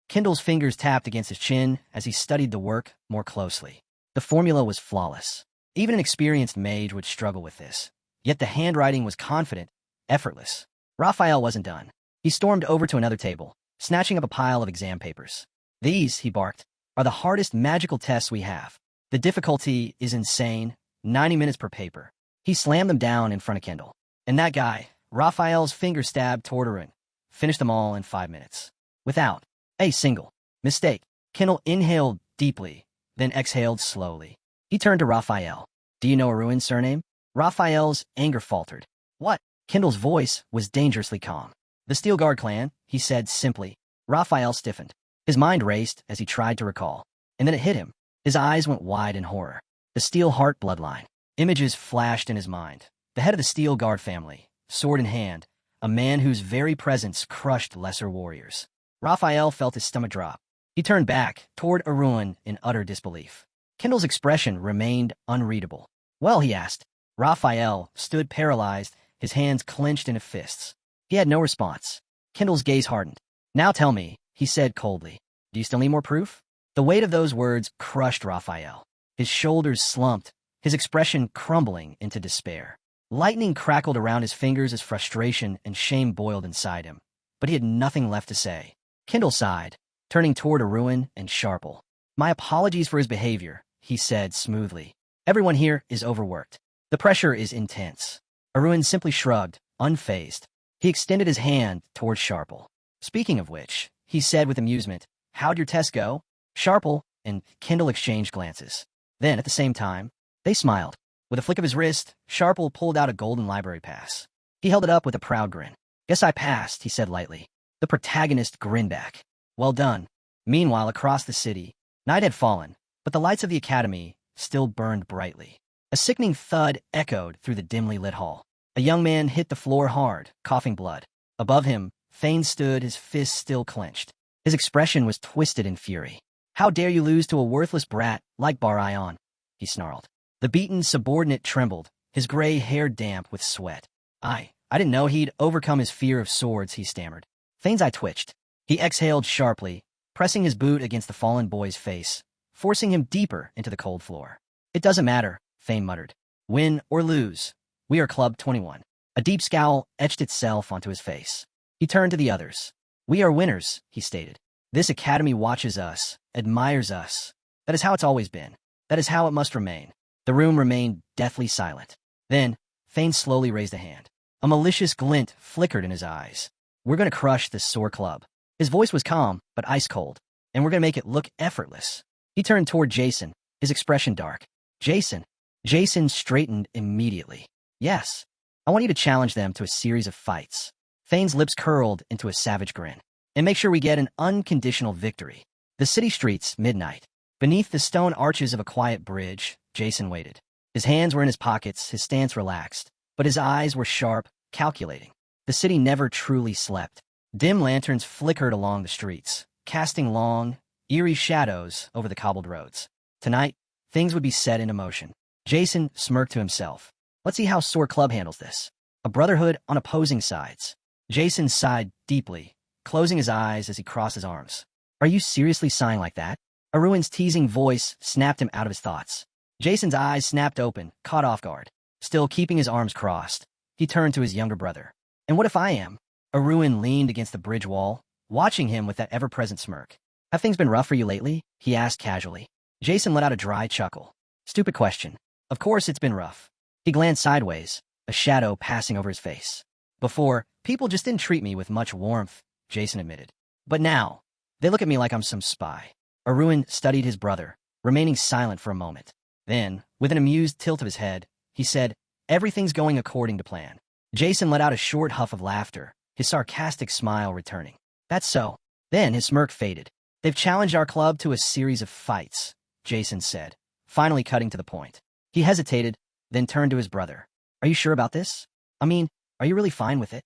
Speaker 1: Kendall's fingers tapped against his chin as he studied the work more closely. The formula was flawless. Even an experienced mage would struggle with this. Yet the handwriting was confident, effortless. Raphael wasn't done. He stormed over to another table, snatching up a pile of exam papers. "These," he barked, "are the hardest magical tests we have. The difficulty is insane, 90 minutes per paper." He slammed them down in front of Kendall. "And that guy," Raphael's finger stabbed toward Aruin, "finished them all in 5 minutes. Without a single mistake." Kendall inhaled deeply, then exhaled slowly. He turned to Raphael. "Do you know Aruin's surname?" Raphael's anger faltered. "What?" Kendall's voice was dangerously calm. "The Steelguard clan," he said simply. Raphael stiffened. His mind raced as he tried to recall. And then it hit him. His eyes went wide in horror. The Steelheart bloodline. Images flashed in his mind. The head of the Steelguard family, sword in hand, a man whose very presence crushed lesser warriors. Raphael felt his stomach drop. He turned back toward Aruin in utter disbelief. Kendall's expression remained unreadable. "Well," he asked. Raphael stood paralyzed, his hands clenched into fists. He had no response. Kendall's gaze hardened. "Now tell me," he said coldly. "Do you still need more proof?" The weight of those words crushed Raphael. His shoulders slumped, his expression crumbling into despair. Lightning crackled around his fingers as frustration and shame boiled inside him. But he had nothing left to say. Kendall sighed, turning toward Aruin and Sharple. "My apologies for his behavior," he said smoothly. "Everyone here is overworked. The pressure is intense." Aruin simply shrugged, unfazed. He extended his hand toward Sharple. "Speaking of which," he said with amusement, "how'd your test go?" Sharple and Kendall exchanged glances. Then, at the same time, they smiled. With a flick of his wrist, Sharple pulled out a golden library pass. He held it up with a proud grin. "Guess I passed," he said lightly. The protagonist grinned back. "Well done." Meanwhile, across the city, night had fallen, but the lights of the academy still burned brightly. A sickening thud echoed through the dimly lit hall. A young man hit the floor hard, coughing blood. Above him, Thane stood, his fists still clenched. His expression was twisted in fury. "How dare you lose to a worthless brat like Barion?" he snarled. The beaten subordinate trembled, his gray hair damp with sweat. I didn't know he'd overcome his fear of swords," he stammered. Thane's eye twitched. He exhaled sharply, pressing his boot against the fallen boy's face, forcing him deeper into the cold floor. "It doesn't matter," Thane muttered. "Win or lose, we are Club 21. A deep scowl etched itself onto his face. He turned to the others. "We are winners," he stated. "This academy watches us, admires us. That is how it's always been. That is how it must remain." The room remained deathly silent. Then, Thane slowly raised a hand. A malicious glint flickered in his eyes. "We're going to crush this sore club." His voice was calm, but ice-cold. "And we're going to make it look effortless." He turned toward Jason, his expression dark. "Jason." Jason straightened immediately. "Yes. I want you to challenge them to a series of fights." Thane's lips curled into a savage grin. "And make sure we get an unconditional victory." The city streets, midnight. Beneath the stone arches of a quiet bridge, Jason waited. His hands were in his pockets, his stance relaxed, but his eyes were sharp, calculating. The city never truly slept. Dim lanterns flickered along the streets, casting long, eerie shadows over the cobbled roads. Tonight, things would be set into motion. Jason smirked to himself. "Let's see how Sword Club handles this. A brotherhood on opposing sides." Jason sighed deeply, closing his eyes as he crossed his arms. "Are you seriously sighing like that?" Aruin's teasing voice snapped him out of his thoughts. Jason's eyes snapped open, caught off guard. Still keeping his arms crossed, he turned to his younger brother. "And what if I am?" Aruin leaned against the bridge wall, watching him with that ever-present smirk. "Have things been rough for you lately?" he asked casually. Jason let out a dry chuckle. "Stupid question. Of course it's been rough." He glanced sideways, a shadow passing over his face. "Before, people just didn't treat me with much warmth," Jason admitted. "But now, they look at me like I'm some spy." Aruin studied his brother, remaining silent for a moment. Then, with an amused tilt of his head, he said, "Everything's going according to plan." Jason let out a short huff of laughter, his sarcastic smile returning. "That's so." Then his smirk faded. "They've challenged our club to a series of fights," Jason said, finally cutting to the point. He hesitated, then turned to his brother. Are you sure about this? I mean, are you really fine with it?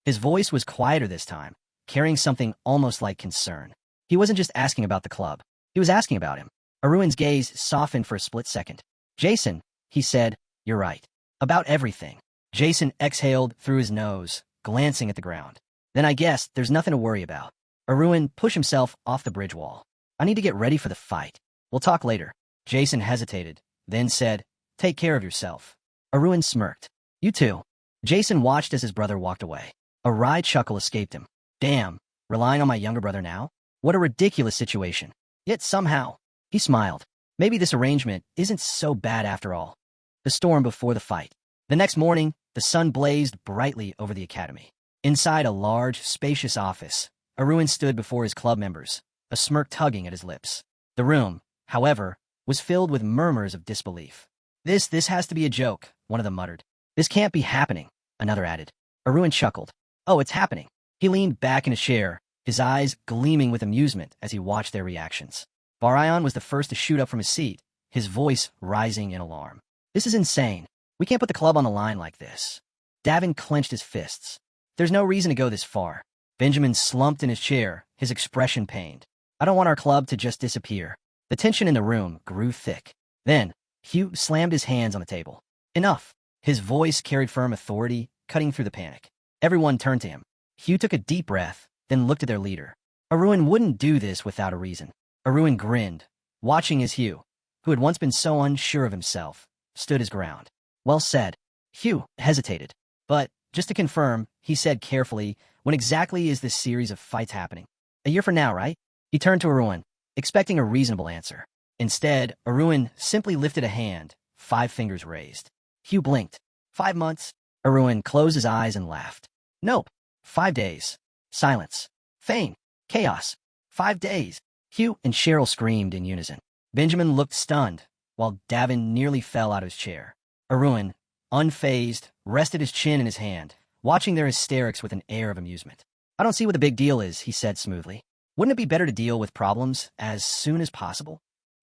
Speaker 1: His voice was quieter this time, carrying something almost like concern. He wasn't just asking about the club. He was asking about him. Aruin's gaze softened for a split second. Jason, he said, you're right. About everything. Jason exhaled through his nose, glancing at the ground. Then I guess there's nothing to worry about. Aruin pushed himself off the bridge wall. I need to get ready for the fight. We'll talk later. Jason hesitated, then said, take care of yourself. Aruin smirked. You too. Jason watched as his brother walked away. A wry chuckle escaped him. Damn, relying on my younger brother now? What a ridiculous situation. Yet somehow, he smiled. Maybe this arrangement isn't so bad after all. The storm before the fight. The next morning, the sun blazed brightly over the academy. Inside a large, spacious office, Aruin stood before his club members, a smirk tugging at his lips. The room, however, was filled with murmurs of disbelief. This has to be a joke, one of them muttered. This can't be happening, another added. Aruin chuckled. Oh, it's happening. He leaned back in a chair, his eyes gleaming with amusement as he watched their reactions. Barayan was the first to shoot up from his seat, his voice rising in alarm. This is insane. We can't put the club on the line like this. Davin clenched his fists. There's no reason to go this far. Benjamin slumped in his chair, his expression pained. I don't want our club to just disappear. The tension in the room grew thick. Then, Hugh slammed his hands on the table. Enough. His voice carried firm authority, cutting through the panic. Everyone turned to him. Hugh took a deep breath, then looked at their leader. Aruin wouldn't do this without a reason. Aruin grinned, watching as Hugh, who had once been so unsure of himself, stood his ground. Well said. Hugh hesitated. But, just to confirm, he said carefully, when exactly is this series of fights happening? A year from now, right? He turned to Aruin, expecting a reasonable answer. Instead, Aruin simply lifted a hand, 5 fingers raised. Hugh blinked. 5 months? Aruin closed his eyes and laughed. Nope. 5 days. Silence. Fame. Chaos. 5 days. Hugh and Cheryl screamed in unison. Benjamin looked stunned, while Davin nearly fell out of his chair. Aruin, unfazed, rested his chin in his hand, watching their hysterics with an air of amusement. I don't see what the big deal is, he said smoothly. Wouldn't it be better to deal with problems as soon as possible?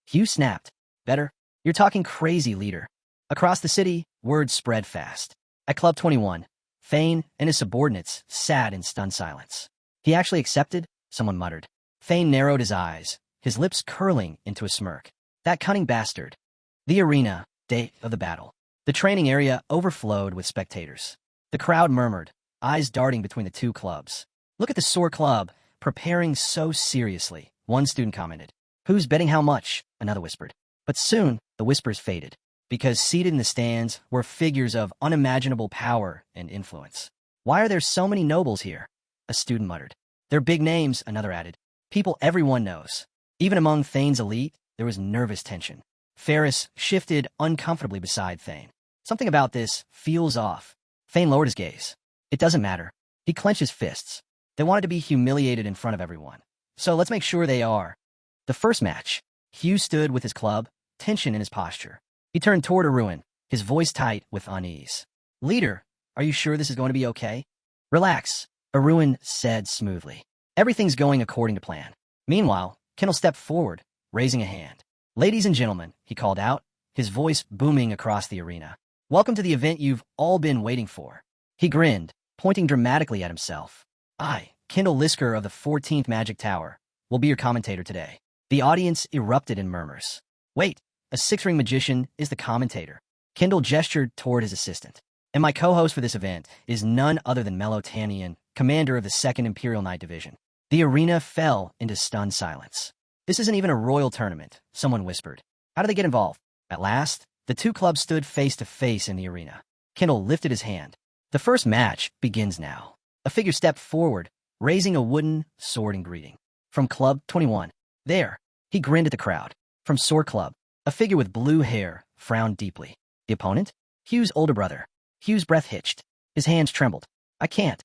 Speaker 1: Hugh snapped. Better? You're talking crazy, leader. Across the city, word spread fast. At Club 21, Thane and his subordinates sat in stunned silence. He actually accepted? Someone muttered. Thane narrowed his eyes, his lips curling into a smirk. That cunning bastard. The arena, day of the battle. The training area overflowed with spectators. The crowd murmured, eyes darting between the two clubs. Look at the sore club, preparing so seriously, one student commented. Who's betting how much? Another whispered. But soon, the whispers faded, because seated in the stands were figures of unimaginable power and influence. Why are there so many nobles here? A student muttered. They're big names, another added. People everyone knows. Even among Thane's elite, there was nervous tension. Ferris shifted uncomfortably beside Thane. Something about this feels off. Thane lowered his gaze. It doesn't matter. He clenched his fists. They wanted to be humiliated in front of everyone. So let's make sure they are. The first match. Hugh stood with his club, tension in his posture. He turned toward Aruin, his voice tight with unease. Leader, are you sure this is going to be okay? Relax, Aruin said smoothly. Everything's going according to plan. Meanwhile, Kendall stepped forward, raising a hand. Ladies and gentlemen, he called out, his voice booming across the arena. Welcome to the event you've all been waiting for. He grinned, pointing dramatically at himself. I, Kendall Lisker of the 14th Magic Tower, will be your commentator today. The audience erupted in murmurs. Wait, a 6-ring magician is the commentator. Kendall gestured toward his assistant. And my co-host for this event is none other than Melotanian, commander of the 2nd Imperial Knight Division. The arena fell into stunned silence. This isn't even a royal tournament, someone whispered. How did they get involved? At last, the two clubs stood face to face in the arena. Kendall lifted his hand. The first match begins now. A figure stepped forward, raising a wooden sword in greeting. From Club 21. There, he grinned at the crowd. From Sword Club, a figure with blue hair frowned deeply. The opponent? Hugh's older brother. Hugh's breath hitched. His hands trembled. I can't.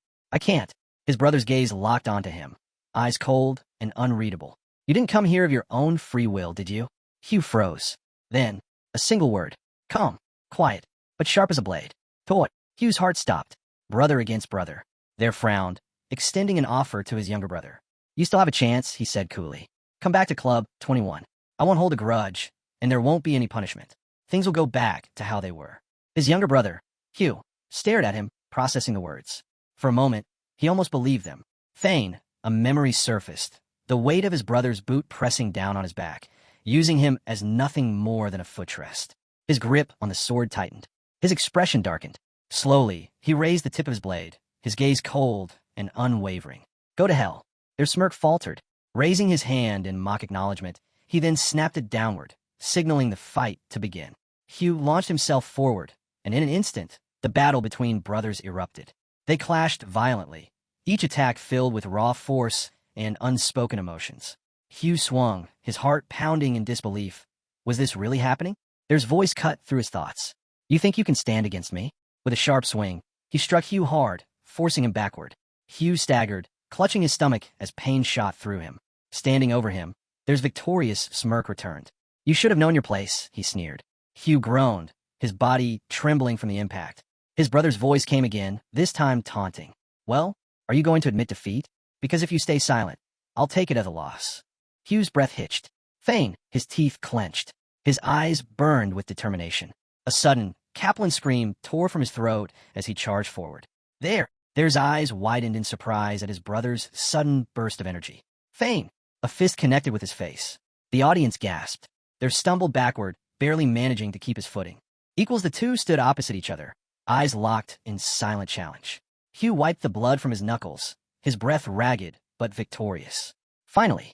Speaker 1: His brother's gaze locked onto him, eyes cold and unreadable. You didn't come here of your own free will, did you? Hugh froze. Then, a single word. Calm, quiet, but sharp as a blade. Toy. Hugh's heart stopped. Brother against brother. There frowned, extending an offer to his younger brother. You still have a chance, he said coolly. Come back to Club 21. I won't hold a grudge, and there won't be any punishment. Things will go back to how they were. His younger brother, Hugh, stared at him, processing the words. For a moment, he almost believed them. Thane, a memory surfaced, the weight of his brother's boot pressing down on his back, using him as nothing more than a footrest. His grip on the sword tightened. His expression darkened. Slowly, he raised the tip of his blade, his gaze cold and unwavering. Go to hell. Their smirk faltered. Raising his hand in mock acknowledgement, he then snapped it downward, signaling the fight to begin. Hugh launched himself forward, and in an instant, the battle between brothers erupted. They clashed violently, each attack filled with raw force and unspoken emotions. Hugh swung, his heart pounding in disbelief. Was this really happening? Their voice cut through his thoughts. You think you can stand against me? With a sharp swing, he struck Hugh hard, forcing him backward. Hugh staggered, clutching his stomach as pain shot through him. Standing over him, their victorious smirk returned. You should have known your place, he sneered. Hugh groaned, his body trembling from the impact. His brother's voice came again, this time taunting. Well, are you going to admit defeat? Because if you stay silent, I'll take it as a loss. Hugh's breath hitched. Thane, his teeth clenched. His eyes burned with determination. A sudden, Kaplan scream tore from his throat as he charged forward. There's eyes widened in surprise at his brother's sudden burst of energy. Thane! A fist connected with his face. The audience gasped. They stumbled backward, barely managing to keep his footing. The two stood opposite each other, eyes locked in silent challenge. Hugh wiped the blood from his knuckles, his breath ragged but victorious. Finally,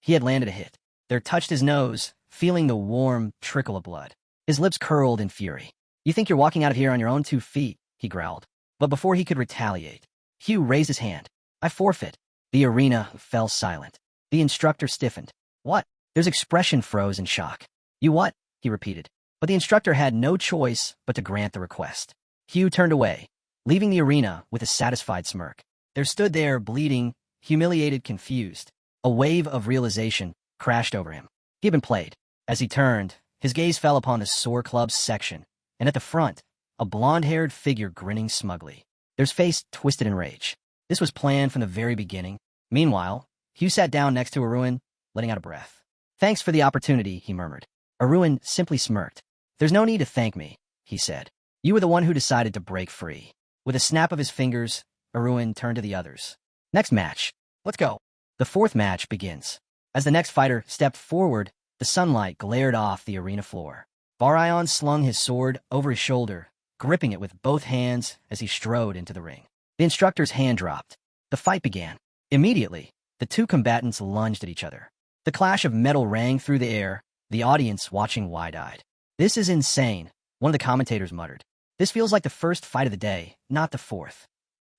Speaker 1: he had landed a hit. There touched his nose, feeling the warm trickle of blood. His lips curled in fury. You think you're walking out of here on your own 2 feet, he growled. But before he could retaliate, Hugh raised his hand. I forfeit. The arena fell silent. The instructor stiffened. What? His expression froze in shock. You what? He repeated. But the instructor had no choice but to grant the request. Hugh turned away, leaving the arena with a satisfied smirk. There stood there, bleeding, humiliated, confused. A wave of realization crashed over him. He had been played. As he turned, his gaze fell upon the sore club's section, and at the front, a blonde-haired figure grinning smugly. His face twisted in rage. This was planned from the very beginning. Meanwhile, Hugh sat down next to Aruin, letting out a breath. Thanks for the opportunity, he murmured. Aruin simply smirked. There's no need to thank me, he said. You were the one who decided to break free. With a snap of his fingers, Aruin turned to the others. Next match. Let's go. The 4th match begins. As the next fighter stepped forward, the sunlight glared off the arena floor. Aruin slung his sword over his shoulder, gripping it with both hands as he strode into the ring. The instructor's hand dropped. The fight began. Immediately, the two combatants lunged at each other. The clash of metal rang through the air, the audience watching wide-eyed. This is insane, one of the commentators muttered. This feels like the first fight of the day, not the 4th.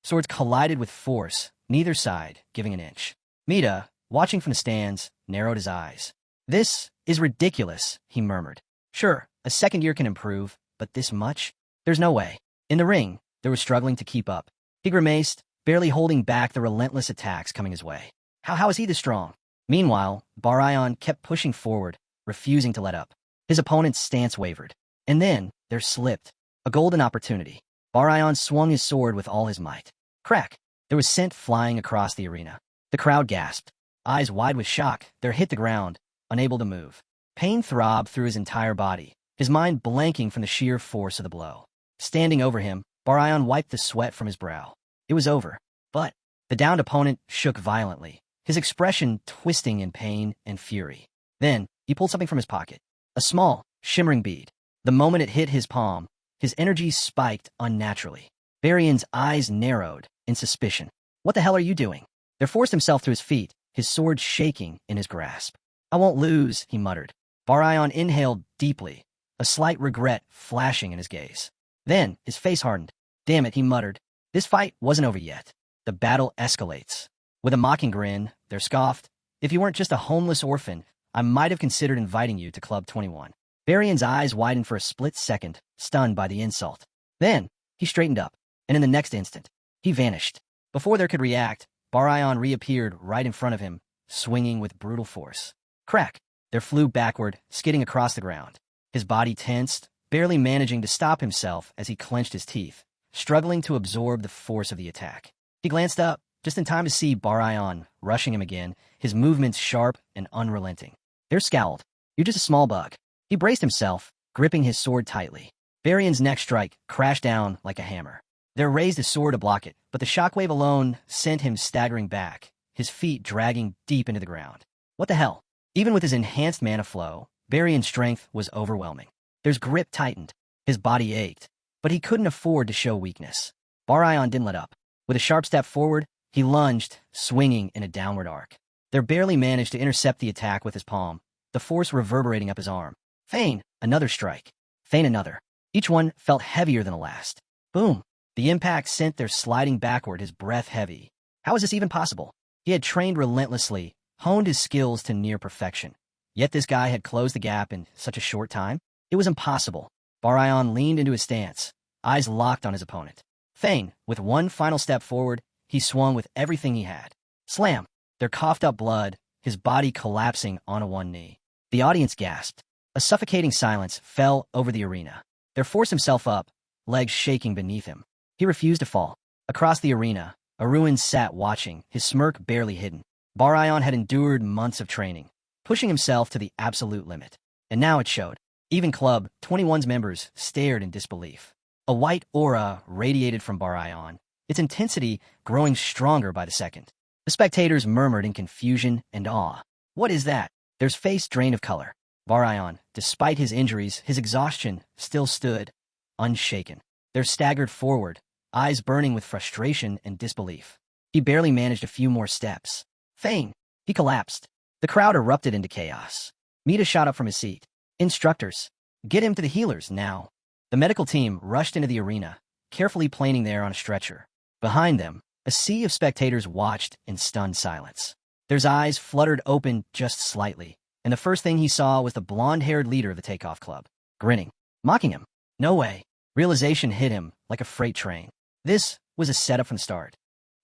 Speaker 1: Swords collided with force, neither side giving an inch. Mita, watching from the stands, narrowed his eyes. This is ridiculous, he murmured. Sure, a second year can improve, but this much? There's no way. In the ring, they were struggling to keep up. He grimaced, barely holding back the relentless attacks coming his way. How is he this strong? Meanwhile, Aruin kept pushing forward, refusing to let up. His opponent's stance wavered. And then, there slipped a golden opportunity. Aruin swung his sword with all his might. Crack! There was scent flying across the arena. The crowd gasped. Eyes wide with shock, they hit the ground, unable to move. Pain throbbed through his entire body, his mind blanking from the sheer force of the blow. Standing over him, Aruin wiped the sweat from his brow. It was over. But the downed opponent shook violently, his expression twisting in pain and fury. Then, he pulled something from his pocket. A small, shimmering bead. The moment it hit his palm, his energy spiked unnaturally. Varian's eyes narrowed in suspicion. What the hell are you doing? There forced himself to his feet, his sword shaking in his grasp. I won't lose, he muttered. Aruin inhaled deeply, a slight regret flashing in his gaze. Then, his face hardened. Damn it, he muttered. This fight wasn't over yet. The battle escalates. With a mocking grin, they scoffed. If you weren't just a homeless orphan, I might have considered inviting you to Club 21. Varian's eyes widened for a split second, stunned by the insult. Then, he straightened up, and in the next instant, he vanished. Before there could react, Aruin reappeared right in front of him, swinging with brutal force. Crack! There flew backward, skidding across the ground. His body tensed, barely managing to stop himself as he clenched his teeth, struggling to absorb the force of the attack. He glanced up, just in time to see Aruin rushing him again, his movements sharp and unrelenting. They scowled. You're just a small bug. He braced himself, gripping his sword tightly. Varian's next strike crashed down like a hammer. There raised his sword to block it, but the shockwave alone sent him staggering back, his feet dragging deep into the ground. What the hell? Even with his enhanced mana flow, Varian's strength was overwhelming. His grip tightened. His body ached, but he couldn't afford to show weakness. Aruin didn't let up. With a sharp step forward, he lunged, swinging in a downward arc. There barely managed to intercept the attack with his palm, the force reverberating up his arm. Feign, another strike. Feign another. Each one felt heavier than the last. Boom! The impact sent their sliding backward, his breath heavy. How was this even possible? He had trained relentlessly, honed his skills to near perfection. Yet this guy had closed the gap in such a short time? It was impossible. Aruin leaned into his stance, eyes locked on his opponent. Feign, with one final step forward, he swung with everything he had. Slam! There coughed up blood, his body collapsing onto one knee. The audience gasped. A suffocating silence fell over the arena. There forced himself up, legs shaking beneath him. He refused to fall. Across the arena, Aruin sat watching, his smirk barely hidden. Aruin had endured months of training, pushing himself to the absolute limit. And now it showed. Even Club 21's members stared in disbelief. A white aura radiated from Aruin, its intensity growing stronger by the second. The spectators murmured in confusion and awe. What is that? Their face drained of color. Aruin, despite his injuries, his exhaustion, still stood, unshaken. They staggered forward, eyes burning with frustration and disbelief. He barely managed a few more steps. Feign! He collapsed. The crowd erupted into chaos. Mita shot up from his seat. Instructors, get him to the healers now. The medical team rushed into the arena, carefully planing there on a stretcher. Behind them, a sea of spectators watched in stunned silence. Their eyes fluttered open just slightly, and the first thing he saw was the blonde-haired leader of the Takeoff Club, grinning, mocking him. No way. Realization hit him like a freight train. This was a setup from the start.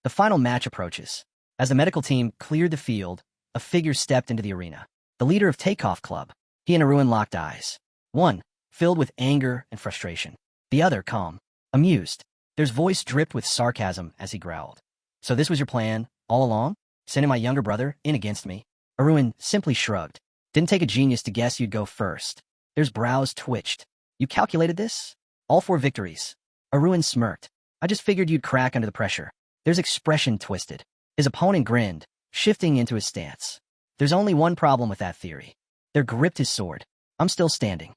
Speaker 1: The final match approaches. As the medical team cleared the field, a figure stepped into the arena. The leader of Takeoff Club. He and Aruin locked eyes. One, filled with anger and frustration. The other, calm, amused. His voice dripped with sarcasm as he growled. So this was your plan, all along? Sending my younger brother in against me? Aruin simply shrugged. Didn't take a genius to guess you'd go first. His brows twitched. You calculated this? All 4 victories. Aruin smirked. I just figured you'd crack under the pressure. His expression twisted. His opponent grinned, shifting into his stance. There's only one problem with that theory. They gripped his sword. I'm still standing.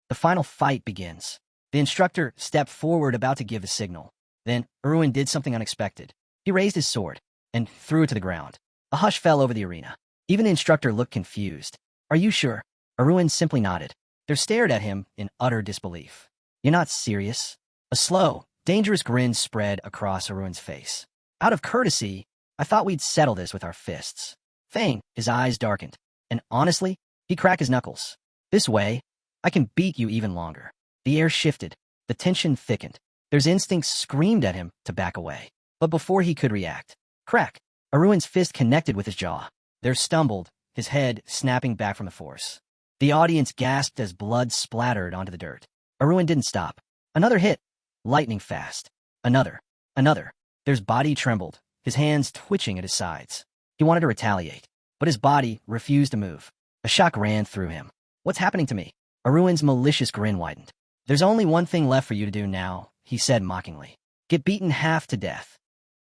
Speaker 1: The final fight begins. The instructor stepped forward, about to give the signal. Then, Aruin did something unexpected. He raised his sword and threw it to the ground. A hush fell over the arena. Even the instructor looked confused. Are you sure? Aruin simply nodded. They stared at him in utter disbelief. You're not serious? A slow, dangerous grin spread across Aruin's face. Out of courtesy, I thought we'd settle this with our fists. Feign, his eyes darkened. And honestly, he cracked his knuckles. This way, I can beat you even longer. The air shifted. The tension thickened. Their instincts screamed at him to back away. But before he could react, crack! Aruin's fist connected with his jaw. There stumbled, his head snapping back from the force. The audience gasped as blood splattered onto the dirt. Aruin didn't stop. Another hit. Lightning fast. Another. Another. Their body trembled, his hands twitching at his sides. He wanted to retaliate, but his body refused to move. A shock ran through him. What's happening to me? Aruin's malicious grin widened. There's only one thing left for you to do now, he said mockingly. Get beaten half to death.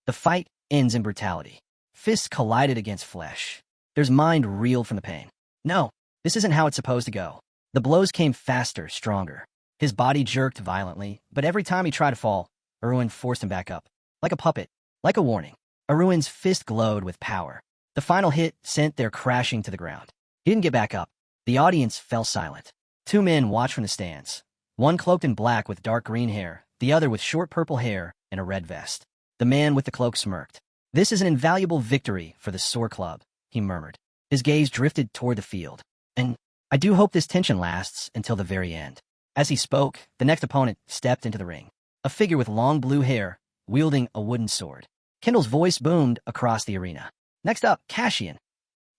Speaker 1: The fight ends in brutality. Fists collided against flesh. Their mind reeled from the pain. No, this isn't how it's supposed to go. The blows came faster, stronger. His body jerked violently, but every time he tried to fall, Aruin forced him back up. Like a puppet. Like a warning. Aruin's fist glowed with power. The final hit sent their crashing to the ground. He didn't get back up. The audience fell silent. 2 men watched from the stands. One cloaked in black with dark green hair, the other with short purple hair and a red vest. The man with the cloak smirked. This is an invaluable victory for the Soar Club, he murmured. His gaze drifted toward the field. And I do hope this tension lasts until the very end. As he spoke, the next opponent stepped into the ring. A figure with long blue hair, wielding a wooden sword. Kendall's voice boomed across the arena. Next up, Cassian.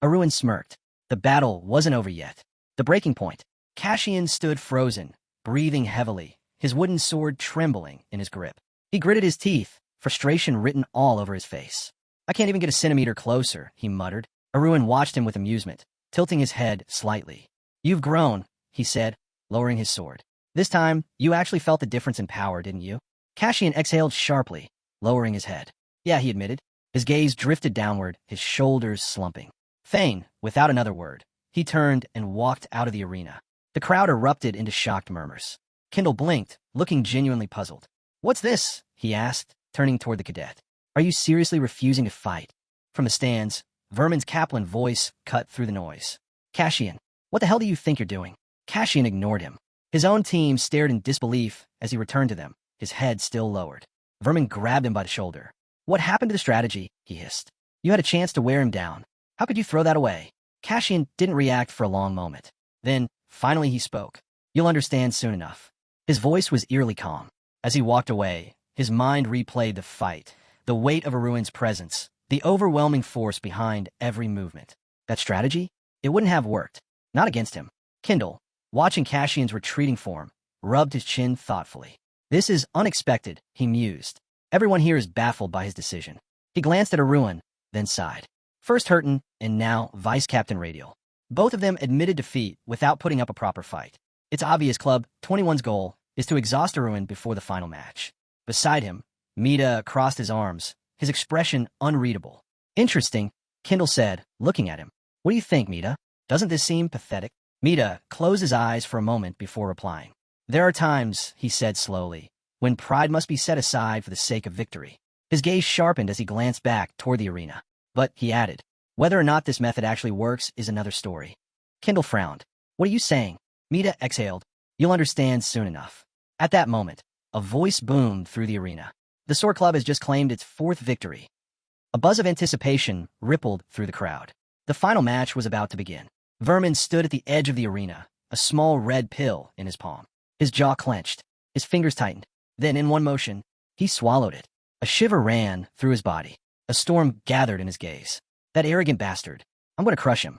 Speaker 1: Aruin smirked. The battle wasn't over yet. The breaking point. Cassian stood frozen, breathing heavily, his wooden sword trembling in his grip. He gritted his teeth, frustration written all over his face. I can't even get a centimeter closer, he muttered. Aruin watched him with amusement, tilting his head slightly. You've grown, he said, lowering his sword. This time, you actually felt the difference in power, didn't you? Cassian exhaled sharply, lowering his head. Yeah, he admitted. His gaze drifted downward, his shoulders slumping. Thane, without another word, he turned and walked out of the arena. The crowd erupted into shocked murmurs. Kendall blinked, looking genuinely puzzled. What's this? He asked, turning toward the cadet. Are you seriously refusing to fight? From the stands, Vermin's Kaplan voice cut through the noise. Cassian, what the hell do you think you're doing? Cassian ignored him. His own team stared in disbelief as he returned to them, his head still lowered. Vermin grabbed him by the shoulder. What happened to the strategy? He hissed. You had a chance to wear him down. How could you throw that away? Cassian didn't react for a long moment. Then, finally he spoke. You'll understand soon enough. His voice was eerily calm. As he walked away, his mind replayed the fight, the weight of Aruin's presence, the overwhelming force behind every movement. That strategy? It wouldn't have worked. Not against him. Kendall, watching Cassian's retreating form, rubbed his chin thoughtfully. This is unexpected, he mused. Everyone here is baffled by his decision. He glanced at Aruin, then sighed. First Hurton, and now Vice Captain Radial. Both of them admitted defeat without putting up a proper fight. It's obvious Club 21's goal is to exhaust Aruin before the final match. Beside him, Mida crossed his arms, his expression unreadable. Interesting, Kendall said, looking at him. What do you think, Mida? Doesn't this seem pathetic? Mida closed his eyes for a moment before replying. There are times, he said slowly, when pride must be set aside for the sake of victory. His gaze sharpened as he glanced back toward the arena. But, he added, whether or not this method actually works is another story. Kendall frowned. What are you saying? Mida exhaled. You'll understand soon enough. At that moment, a voice boomed through the arena. The Sword Club has just claimed its 4th victory. A buzz of anticipation rippled through the crowd. The final match was about to begin. Vermin stood at the edge of the arena, a small red pill in his palm. His jaw clenched, his fingers tightened. Then, in one motion, he swallowed it. A shiver ran through his body. A storm gathered in his gaze. That arrogant bastard. I'm going to crush him.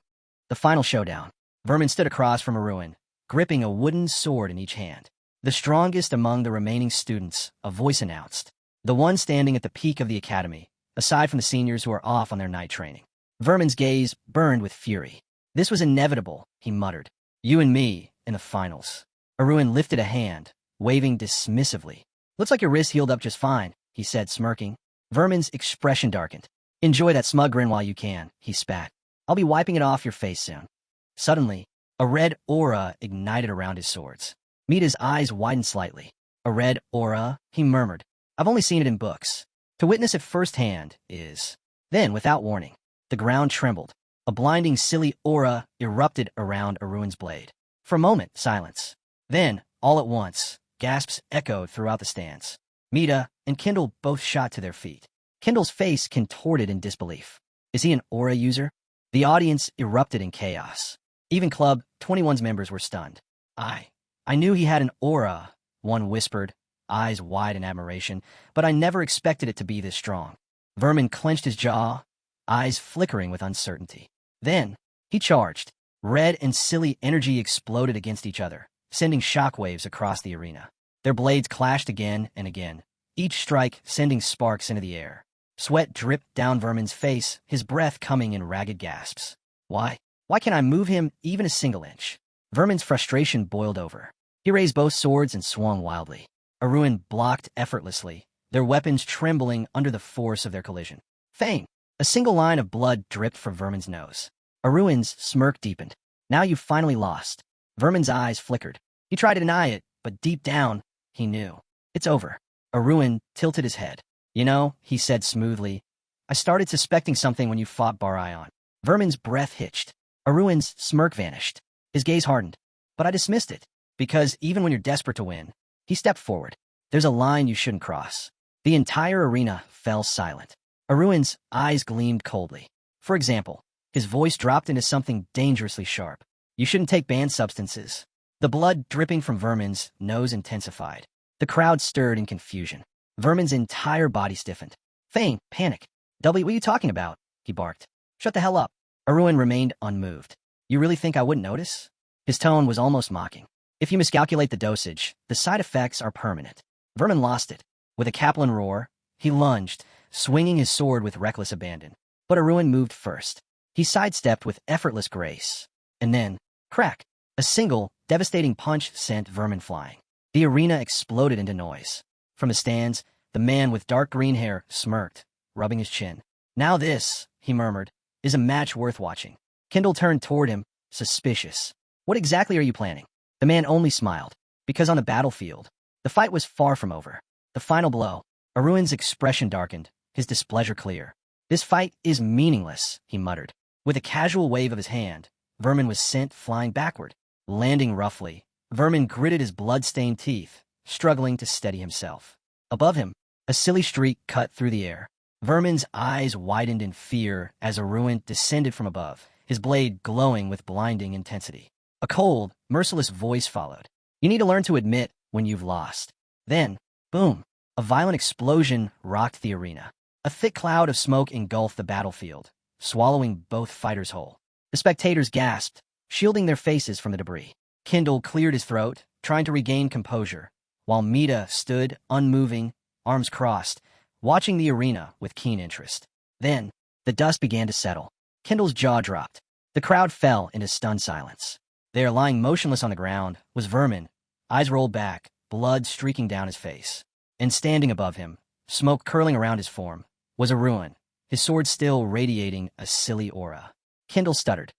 Speaker 1: The final showdown. Vermin stood across from Aruin, gripping a wooden sword in each hand. The strongest among the remaining students, a voice announced. The one standing at the peak of the academy, aside from the seniors who are off on their night training. Vermin's gaze burned with fury. This was inevitable, he muttered. You and me, in the finals. Aruin lifted a hand, waving dismissively. Looks like your wrist healed up just fine, he said, smirking. Vermin's expression darkened. Enjoy that smug grin while you can, he spat. I'll be wiping it off your face soon. Suddenly, a red aura ignited around his swords. Mida's eyes widened slightly. A red aura, he murmured. I've only seen it in books. To witness it firsthand is... Then, without warning, the ground trembled. A blinding, silly aura erupted around Aruin's blade. For a moment, silence. Then, all at once, gasps echoed throughout the stands. Mida and Kendall both shot to their feet. Kendall's face contorted in disbelief. Is he an aura user? The audience erupted in chaos. Even Club 21's members were stunned. I knew he had an aura, one whispered, eyes wide in admiration, but I never expected it to be this strong. Vermin clenched his jaw, eyes flickering with uncertainty. Then, he charged. Red and silly energy exploded against each other, sending shockwaves across the arena. Their blades clashed again and again, each strike sending sparks into the air. Sweat dripped down Vermin's face, his breath coming in ragged gasps. Why can't I move him even a single inch? Vermin's frustration boiled over. He raised both swords and swung wildly. Aruin blocked effortlessly, their weapons trembling under the force of their collision. Thane! A single line of blood dripped from Vermin's nose. Aruin's smirk deepened. Now you've finally lost. Vermin's eyes flickered. He tried to deny it, but deep down, he knew. It's over. Aruin tilted his head. You know, he said smoothly, I started suspecting something when you fought Barion. Vermin's breath hitched. Aruin's smirk vanished. His gaze hardened. But I dismissed it, because even when you're desperate to win, he stepped forward. There's a line you shouldn't cross. The entire arena fell silent. Aruin's eyes gleamed coldly. For example, his voice dropped into something dangerously sharp. You shouldn't take banned substances. The blood dripping from Vermin's nose intensified. The crowd stirred in confusion. Vermin's entire body stiffened. Thane, panic. W, what are you talking about? He barked. Shut the hell up. Aruin remained unmoved. You really think I wouldn't notice? His tone was almost mocking. If you miscalculate the dosage, the side effects are permanent. Vermin lost it. With a Kaplan roar, he lunged, swinging his sword with reckless abandon. But Aruin moved first. He sidestepped with effortless grace. And then, crack! A single, devastating punch sent Vermin flying. The arena exploded into noise. From the stands, the man with dark green hair smirked, rubbing his chin. Now this, he murmured, is a match worth watching. Kendall turned toward him, suspicious. What exactly are you planning? The man only smiled, because on the battlefield, the fight was far from over. The final blow. Aruin's expression darkened, his displeasure clear. This fight is meaningless, he muttered. With a casual wave of his hand, Vermin was sent flying backward. Landing roughly, Vermin gritted his blood-stained teeth, struggling to steady himself. Above him, a silly streak cut through the air. Vermin's eyes widened in fear as Aruin descended from above, his blade glowing with blinding intensity. A cold, merciless voice followed. You need to learn to admit when you've lost. Then, boom, a violent explosion rocked the arena. A thick cloud of smoke engulfed the battlefield, swallowing both fighters whole. The spectators gasped, shielding their faces from the debris. Kendall cleared his throat, trying to regain composure, while Mita stood, unmoving, arms crossed, watching the arena with keen interest. Then, the dust began to settle. Kendall's jaw dropped. The crowd fell into stunned silence. There, lying motionless on the ground, was Vermin, eyes rolled back, blood streaking down his face. And standing above him, smoke curling around his form, was Aruin, his sword still radiating a silly aura. Kendall stuttered.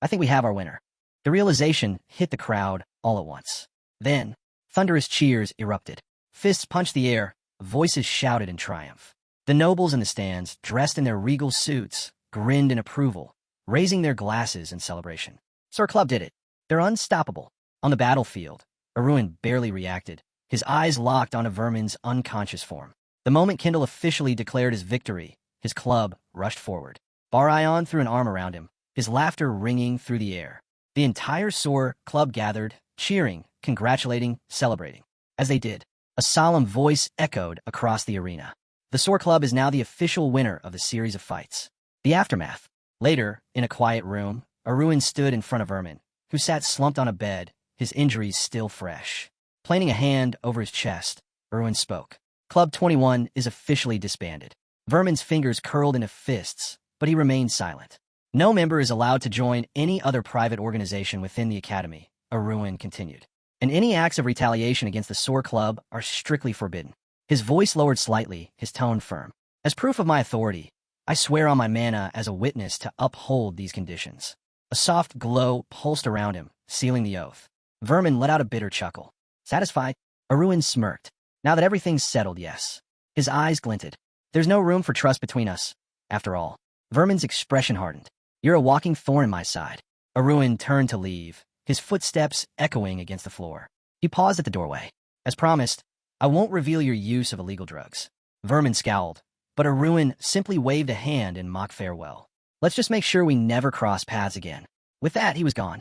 Speaker 1: I think we have our winner. The realization hit the crowd all at once. Then, thunderous cheers erupted. Fists punched the air, voices shouted in triumph. The nobles in the stands, dressed in their regal suits, grinned in approval, raising their glasses in celebration. Sir Club did it. They're unstoppable. On the battlefield, Aruin barely reacted, his eyes locked onto Vermin's unconscious form. The moment Kendall officially declared his victory, his club rushed forward. Barion threw an arm around him, his laughter ringing through the air. The entire Soar Club gathered, cheering, congratulating, celebrating. As they did, a solemn voice echoed across the arena. The Soar Club is now the official winner of the series of fights. The aftermath. Later, in a quiet room, Aruin stood in front of Vermin, who sat slumped on a bed, his injuries still fresh. Planing a hand over his chest, Aruin spoke. Club 21 is officially disbanded. Vermin's fingers curled into fists, but he remained silent. No member is allowed to join any other private organization within the Academy, Aruin continued. And any acts of retaliation against the Soar Club are strictly forbidden. His voice lowered slightly, his tone firm. As proof of my authority, I swear on my mana as a witness to uphold these conditions. A soft glow pulsed around him, sealing the oath. Vermin let out a bitter chuckle. Satisfied, Aruin smirked. Now that everything's settled, yes. His eyes glinted. There's no room for trust between us, after all. Vermin's expression hardened. You're a walking thorn in my side. Aruin turned to leave, his footsteps echoing against the floor. He paused at the doorway. As promised, I won't reveal your use of illegal drugs. Vermin scowled, but Aruin simply waved a hand in mock farewell. Let's just make sure we never cross paths again. With that, he was gone.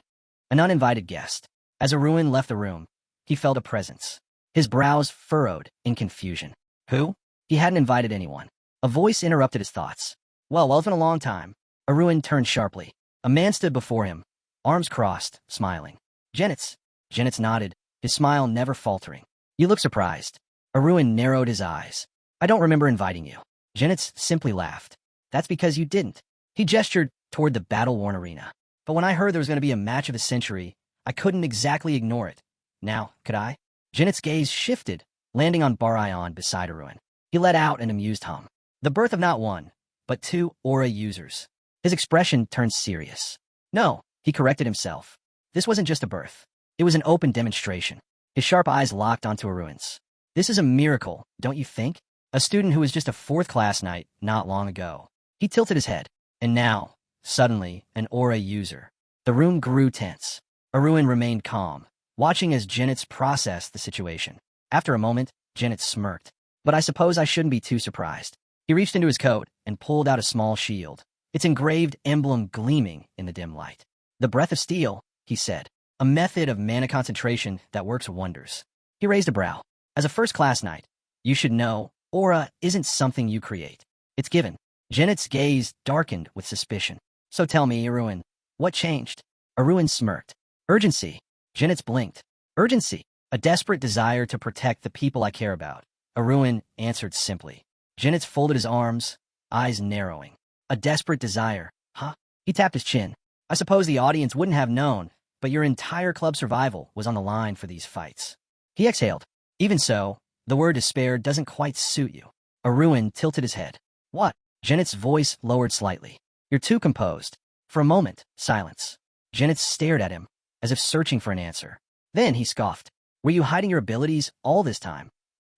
Speaker 1: An uninvited guest. As Aruin left the room, he felt a presence. His brows furrowed in confusion. Who? He hadn't invited anyone. A voice interrupted his thoughts. Well, it's been a long time. Aruin turned sharply. A man stood before him, arms crossed, smiling. Genitz. Genitz nodded, his smile never faltering. You look surprised. Aruin narrowed his eyes. I don't remember inviting you. Genitz simply laughed. That's because you didn't. He gestured toward the battle-worn arena. But when I heard there was going to be a match of the century, I couldn't exactly ignore it. Now, could I? Genitz's gaze shifted, landing on Barion beside Aruin. He let out an amused hum. The birth of not one, but two aura users. His expression turned serious. No, he corrected himself. This wasn't just a birth. It was an open demonstration. His sharp eyes locked onto Aruin's. This is a miracle, don't you think? A student who was just a fourth-class knight not long ago. He tilted his head. And now, suddenly, an aura user. The room grew tense. Aruin remained calm, watching as Genitz processed the situation. After a moment, Genitz smirked. But I suppose I shouldn't be too surprised. He reached into his coat and pulled out a small shield, its engraved emblem gleaming in the dim light. The breath of steel, he said, a method of mana concentration that works wonders. He raised a brow. As a first-class knight, you should know, aura isn't something you create. It's given. Genitz's gaze darkened with suspicion. So tell me, Aruin, what changed? Aruin smirked. Urgency. Genitz blinked. Urgency. A desperate desire to protect the people I care about. Aruin answered simply. Genitz folded his arms, eyes narrowing. A desperate desire, huh? He tapped his chin. I suppose the audience wouldn't have known, but your entire club survival was on the line for these fights. He exhaled. Even so, the word despair doesn't quite suit you. Aruin tilted his head. What? Janet's voice lowered slightly. You're too composed. For a moment, silence. Janet stared at him, as if searching for an answer. Then he scoffed. Were you hiding your abilities all this time?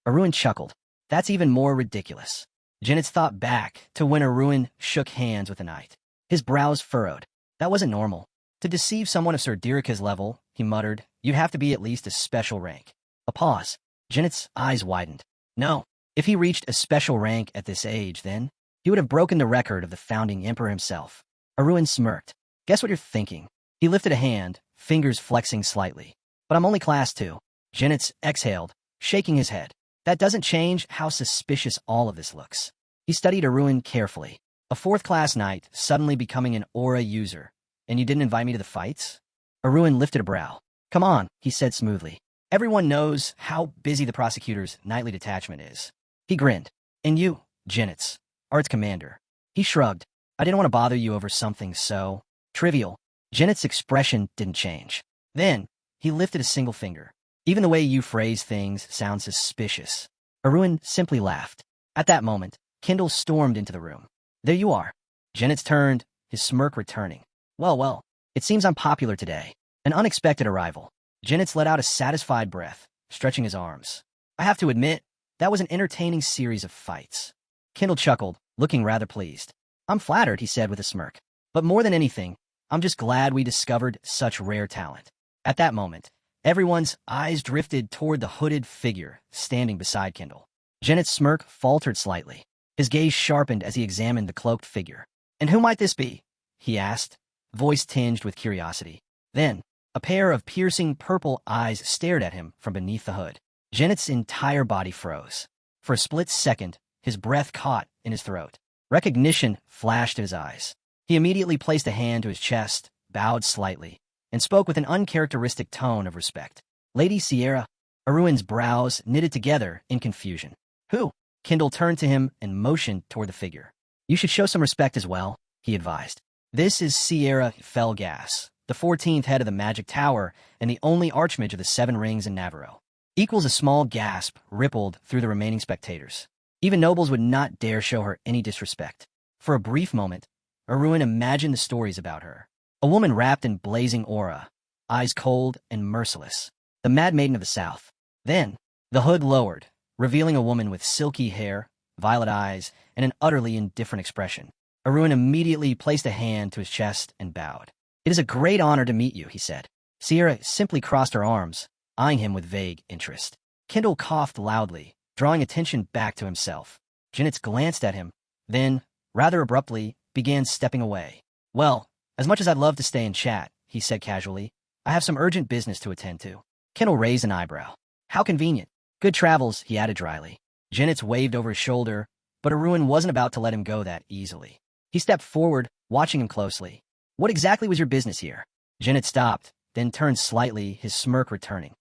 Speaker 1: Aruin chuckled. That's even more ridiculous. Janet's thought back to when Aruin shook hands with the knight. His brows furrowed. That wasn't normal. To deceive someone of Sir Dirika's level, he muttered, you'd have to be at least a special rank. A pause. Janet's eyes widened. No. If he reached a special rank at this age, then he would have broken the record of the founding emperor himself. Aruin smirked. Guess what you're thinking? He lifted a hand, fingers flexing slightly. But I'm only class 2. Janet's exhaled, shaking his head. That doesn't change how suspicious all of this looks. He studied Aruin carefully. A 4th-class knight suddenly becoming an aura user. And you didn't invite me to the fights? Aruin lifted a brow. Come on, he said smoothly. Everyone knows how busy the prosecutor's nightly detachment is. He grinned. And you, Janet's, are its commander. He shrugged. I didn't want to bother you over something so trivial. Janet's expression didn't change. Then, he lifted a single finger. Even the way you phrase things sounds suspicious. Aruin simply laughed. At that moment, Kindle stormed into the room. There you are. Janet's turned, his smirk returning. Well, it seems I'm popular today. An unexpected arrival. Janet's let out a satisfied breath, stretching his arms. I have to admit, that was an entertaining series of fights. Kindle chuckled, looking rather pleased. I'm flattered, he said with a smirk. But more than anything, I'm just glad we discovered such rare talent. At that moment, everyone's eyes drifted toward the hooded figure standing beside Kindle. Janet's smirk faltered slightly. His gaze sharpened as he examined the cloaked figure. And who might this be? He asked, voice tinged with curiosity. Then, a pair of piercing purple eyes stared at him from beneath the hood. Janet's entire body froze. For a split second, his breath caught in his throat. Recognition flashed in his eyes. He immediately placed a hand to his chest, bowed slightly, and spoke with an uncharacteristic tone of respect. Lady Sierra. Aruin's brows knitted together in confusion. Who? Kindle turned to him and motioned toward the figure. You should show some respect as well, he advised. This is Sierra Felgas, the 14th head of the Magic Tower and the only archmage of the 7 Rings in Navarro. Equals a small gasp rippled through the remaining spectators. Even nobles would not dare show her any disrespect. For a brief moment, Aruin imagined the stories about her. A woman wrapped in blazing aura, eyes cold and merciless. The Mad Maiden of the South. Then, the hood lowered, revealing a woman with silky hair, violet eyes, and an utterly indifferent expression. Aruin immediately placed a hand to his chest and bowed. It is a great honor to meet you, he said. Sierra simply crossed her arms, eyeing him with vague interest. Kindle coughed loudly, drawing attention back to himself. Janet's glanced at him, then, rather abruptly, began stepping away. Well, as much as I'd love to stay and chat, he said casually, I have some urgent business to attend to. Kindle raised an eyebrow. How convenient. Good travels, he added dryly. Janet's waved over his shoulder, but Aruin wasn't about to let him go that easily. He stepped forward, watching him closely. What exactly was your business here? Janet stopped, then turned slightly, his smirk returning.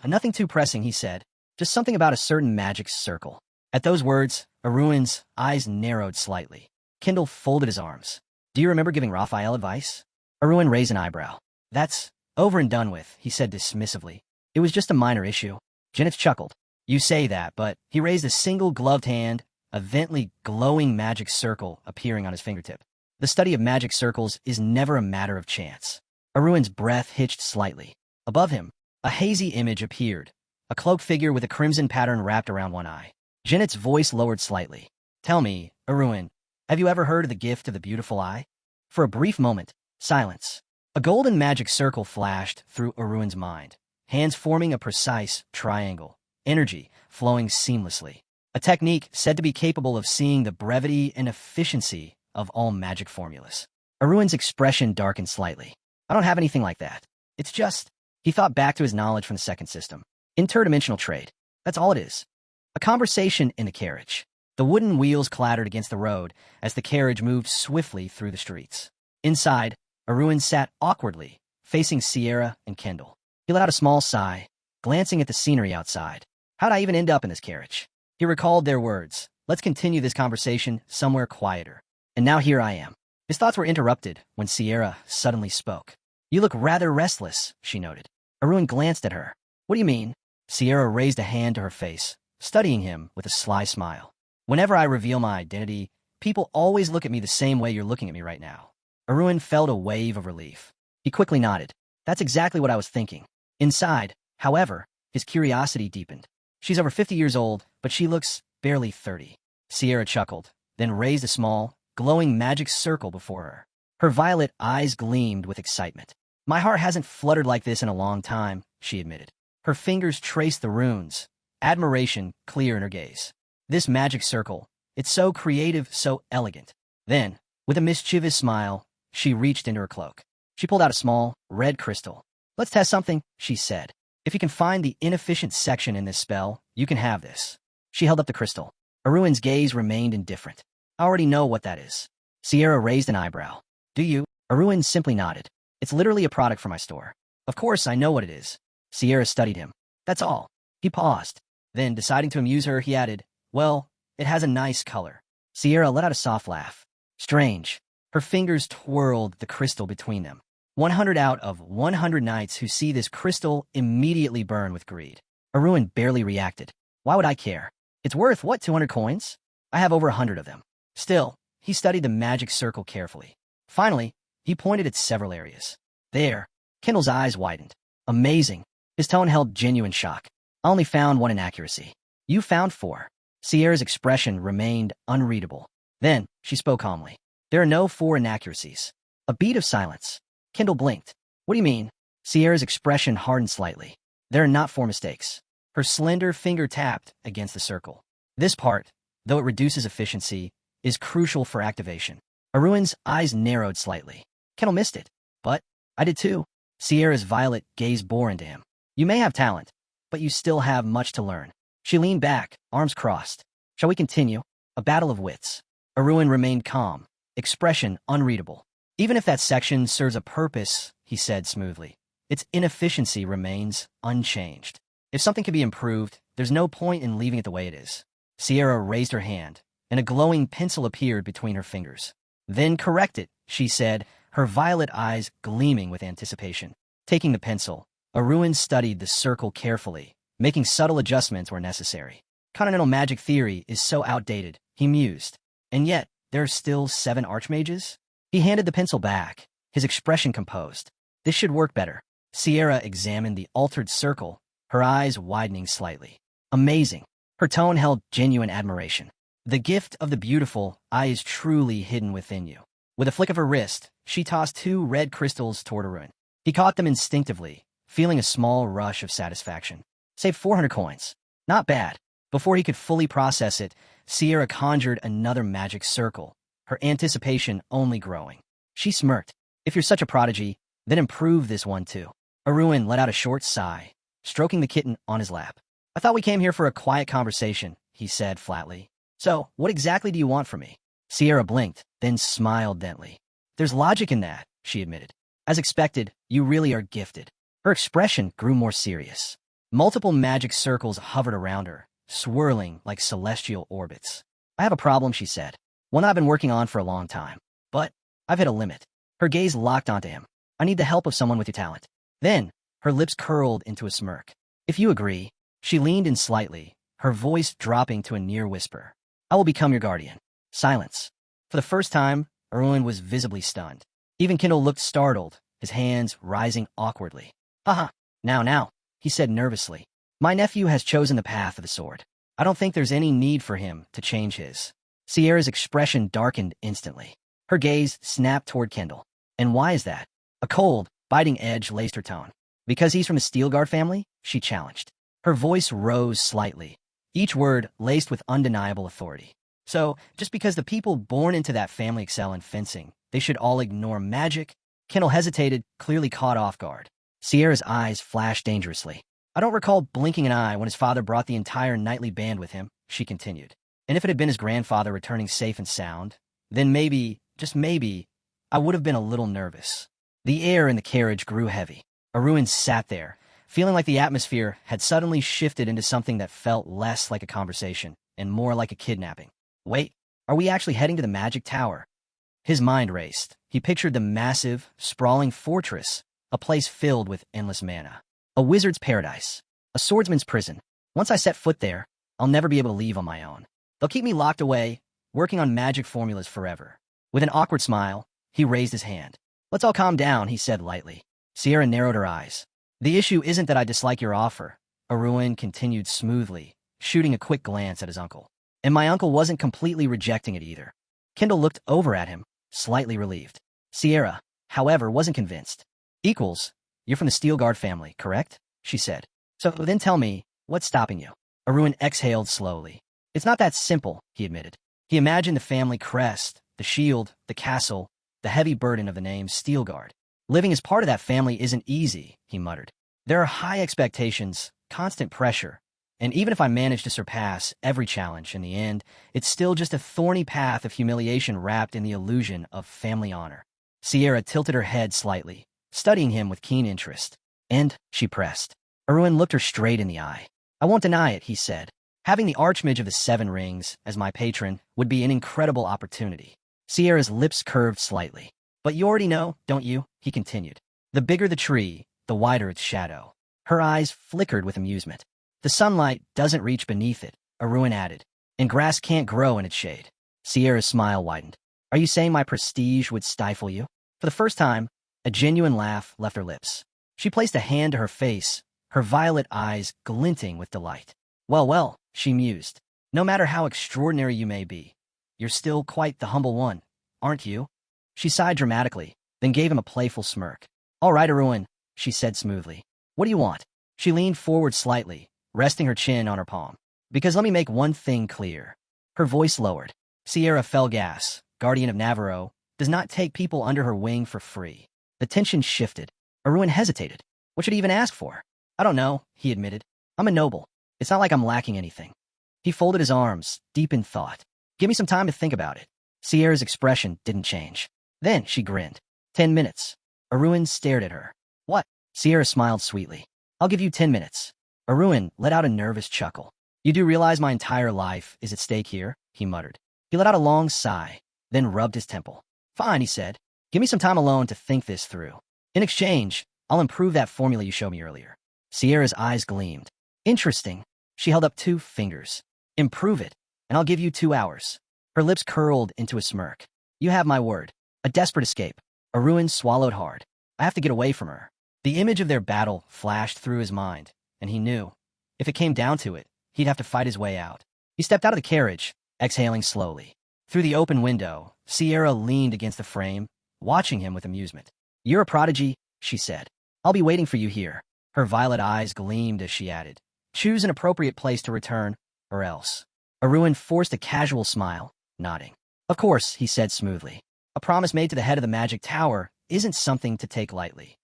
Speaker 1: Nothing too pressing, he said. Just something about a certain magic circle. At those words, Aruin's eyes narrowed slightly. Kindle folded his arms. Do you remember giving Raphael advice? Aruin raised an eyebrow. That's over and done with, he said dismissively. It was just a minor issue. Janet chuckled. You say that, but he raised a single gloved hand, a faintly glowing magic circle appearing on his fingertip. The study of magic circles is never a matter of chance. Aruin's breath hitched slightly. Above him, a hazy image appeared, a cloaked figure with a crimson pattern wrapped around one eye. Janet's voice lowered slightly. Tell me, Aruin, have you ever heard of the gift of the beautiful eye? For a brief moment, silence. A golden magic circle flashed through Aruin's mind, hands forming a precise triangle, energy flowing seamlessly. A technique said to be capable of seeing the brevity and efficiency of all magic formulas. Aruin's expression darkened slightly. I don't have anything like that. It's just, he thought back to his knowledge from the second system. Interdimensional trade. That's all it is. A conversation in the carriage. The wooden wheels clattered against the road as the carriage moved swiftly through the streets. Inside, Aruin sat awkwardly, facing Sierra and Kendall. He let out a small sigh, glancing at the scenery outside. How'd I even end up in this carriage? He recalled their words. Let's continue this conversation somewhere quieter. And now here I am. His thoughts were interrupted when Sierra suddenly spoke. You look rather restless, she noted. Aruin glanced at her. What do you mean? Sierra raised a hand to her face, studying him with a sly smile. Whenever I reveal my identity, people always look at me the same way you're looking at me right now. Aruin felt a wave of relief. He quickly nodded. That's exactly what I was thinking. Inside, however, his curiosity deepened. She's over 50 years old, but she looks barely 30. Sierra chuckled, then raised a small, glowing magic circle before her. Her violet eyes gleamed with excitement. My heart hasn't fluttered like this in a long time, she admitted. Her fingers traced the runes, admiration clear in her gaze. This magic circle, it's so creative, so elegant. Then, with a mischievous smile, she reached into her cloak. She pulled out a small, red crystal. Let's test something, she said. If you can find the inefficient section in this spell, you can have this. She held up the crystal. Aruin's gaze remained indifferent. I already know what that is. Sierra raised an eyebrow. Do you? Aruin simply nodded. It's literally a product from my store. Of course, I know what it is. Sierra studied him. That's all. He paused. Then, deciding to amuse her, he added, well, it has a nice color. Sierra let out a soft laugh. Strange. Her fingers twirled the crystal between them. 100 out of 100 knights who see this crystal immediately burn with greed. Aruin barely reacted. Why would I care? It's worth, what, 200 coins? I have over 100 of them. Still, he studied the magic circle carefully. Finally, he pointed at several areas. There, Kendall's eyes widened. Amazing. His tone held genuine shock. I only found one inaccuracy. You found 4. Sierra's expression remained unreadable. Then, she spoke calmly. There are no 4 inaccuracies. A beat of silence. Kendall blinked. What do you mean? Sierra's expression hardened slightly. There are not 4 mistakes. Her slender finger tapped against the circle. This part, though it reduces efficiency, is crucial for activation. Aruin's eyes narrowed slightly. Kendall missed it. But I did too. Sierra's violet gaze bore into him. You may have talent, but you still have much to learn. She leaned back, arms crossed. Shall we continue? A battle of wits. Aruin remained calm, expression unreadable. Even if that section serves a purpose, he said smoothly, its inefficiency remains unchanged. If something can be improved, there's no point in leaving it the way it is. Sierra raised her hand, and a glowing pencil appeared between her fingers. Then correct it, she said, her violet eyes gleaming with anticipation. Taking the pencil, Aruin studied the circle carefully, making subtle adjustments where necessary. Continental magic theory is so outdated, he mused. And yet, there are still 7 archmages? He handed the pencil back, his expression composed. This should work better. Sierra examined the altered circle, her eyes widening slightly. Amazing. Her tone held genuine admiration. The gift of the beautiful eye is truly hidden within you. With a flick of her wrist, she tossed 2 red crystals toward Aruin. He caught them instinctively, feeling a small rush of satisfaction. Saved 400 coins. Not bad. Before he could fully process it, Sierra conjured another magic circle, her anticipation only growing. She smirked. If you're such a prodigy, then improve this one too. Aruin let out a short sigh, stroking the kitten on his lap. I thought we came here for a quiet conversation, he said flatly. So, what exactly do you want from me? Sierra blinked, then smiled gently. There's logic in that, she admitted. As expected, you really are gifted. Her expression grew more serious. Multiple magic circles hovered around her, swirling like celestial orbits. I have a problem, she said. One I've been working on for a long time. But I've hit a limit. Her gaze locked onto him. I need the help of someone with your talent. Then, her lips curled into a smirk. If you agree, she leaned in slightly, her voice dropping to a near whisper. I will become your guardian. Silence. For the first time, Aruin was visibly stunned. Even Kendall looked startled, his hands rising awkwardly. Haha, now, he said nervously. My nephew has chosen the path of the sword. I don't think there's any need for him to change his. Sierra's expression darkened instantly. Her gaze snapped toward Kendall. And why is that? A cold, biting edge laced her tone. Because he's from the Steelguard family? She challenged. Her voice rose slightly, each word laced with undeniable authority. So, just because the people born into that family excel in fencing, they should all ignore magic? Kendall hesitated, clearly caught off guard. Sierra's eyes flashed dangerously. I don't recall blinking an eye when his father brought the entire knightly band with him, she continued. And if it had been his grandfather returning safe and sound, then maybe, just maybe, I would have been a little nervous. The air in the carriage grew heavy. Aruin sat there, feeling like the atmosphere had suddenly shifted into something that felt less like a conversation and more like a kidnapping. Wait, are we actually heading to the magic tower? His mind raced. He pictured the massive, sprawling fortress, a place filled with endless mana. A wizard's paradise. A swordsman's prison. Once I set foot there, I'll never be able to leave on my own. They'll keep me locked away, working on magic formulas forever. With an awkward smile, he raised his hand. Let's all calm down, he said lightly. Sierra narrowed her eyes. The issue isn't that I dislike your offer, Aruin continued smoothly, shooting a quick glance at his uncle. And my uncle wasn't completely rejecting it either. Kendall looked over at him, slightly relieved. Sierra, however, wasn't convinced. Equals, you're from the Steelguard family, correct? She said. So then tell me, what's stopping you? Aruin exhaled slowly. It's not that simple, he admitted. He imagined the family crest, the shield, the castle, the heavy burden of the name Steelguard. Living as part of that family isn't easy, he muttered. There are high expectations, constant pressure, and even if I manage to surpass every challenge in the end, it's still just a thorny path of humiliation wrapped in the illusion of family honor. Sierra tilted her head slightly, studying him with keen interest. And, she pressed. Aruin looked her straight in the eye. I won't deny it, he said. Having the Archmage of the Seven Rings as my patron would be an incredible opportunity. Sierra's lips curved slightly. But you already know, don't you? He continued. The bigger the tree, the wider its shadow. Her eyes flickered with amusement. The sunlight doesn't reach beneath it, Aruin added, and grass can't grow in its shade. Sierra's smile widened. Are you saying my prestige would stifle you? For the first time, a genuine laugh left her lips. She placed a hand to her face, her violet eyes glinting with delight. Well, she mused. No matter how extraordinary you may be, you're still quite the humble one, aren't you? She sighed dramatically, then gave him a playful smirk. All right, Aruin, she said smoothly. What do you want? She leaned forward slightly, resting her chin on her palm. Because let me make one thing clear. Her voice lowered. Sierra Felgas, Guardian of Navarro, does not take people under her wing for free. The tension shifted. Aruin hesitated. What should he even ask for? I don't know, he admitted. I'm a noble. It's not like I'm lacking anything. He folded his arms, deep in thought. Give me some time to think about it. Sierra's expression didn't change. Then she grinned. 10 minutes. Aruin stared at her. What? Sierra smiled sweetly. I'll give you 10 minutes. Aruin let out a nervous chuckle. You do realize my entire life is at stake here? He muttered. He let out a long sigh, then rubbed his temple. Fine, he said. Give me some time alone to think this through. In exchange, I'll improve that formula you showed me earlier. Sierra's eyes gleamed. Interesting. She held up 2 fingers. Improve it, and I'll give you 2 hours. Her lips curled into a smirk. You have my word. A desperate escape. Aruin swallowed hard. I have to get away from her. The image of their battle flashed through his mind, and he knew, if it came down to it, he'd have to fight his way out. He stepped out of the carriage, exhaling slowly. Through the open window, Sierra leaned against the frame, watching him with amusement. You're a prodigy, she said. I'll be waiting for you here. Her violet eyes gleamed as she added. Choose an appropriate place to return, or else. Aruin forced a casual smile, nodding. Of course, he said smoothly. A promise made to the head of the magic tower isn't something to take lightly.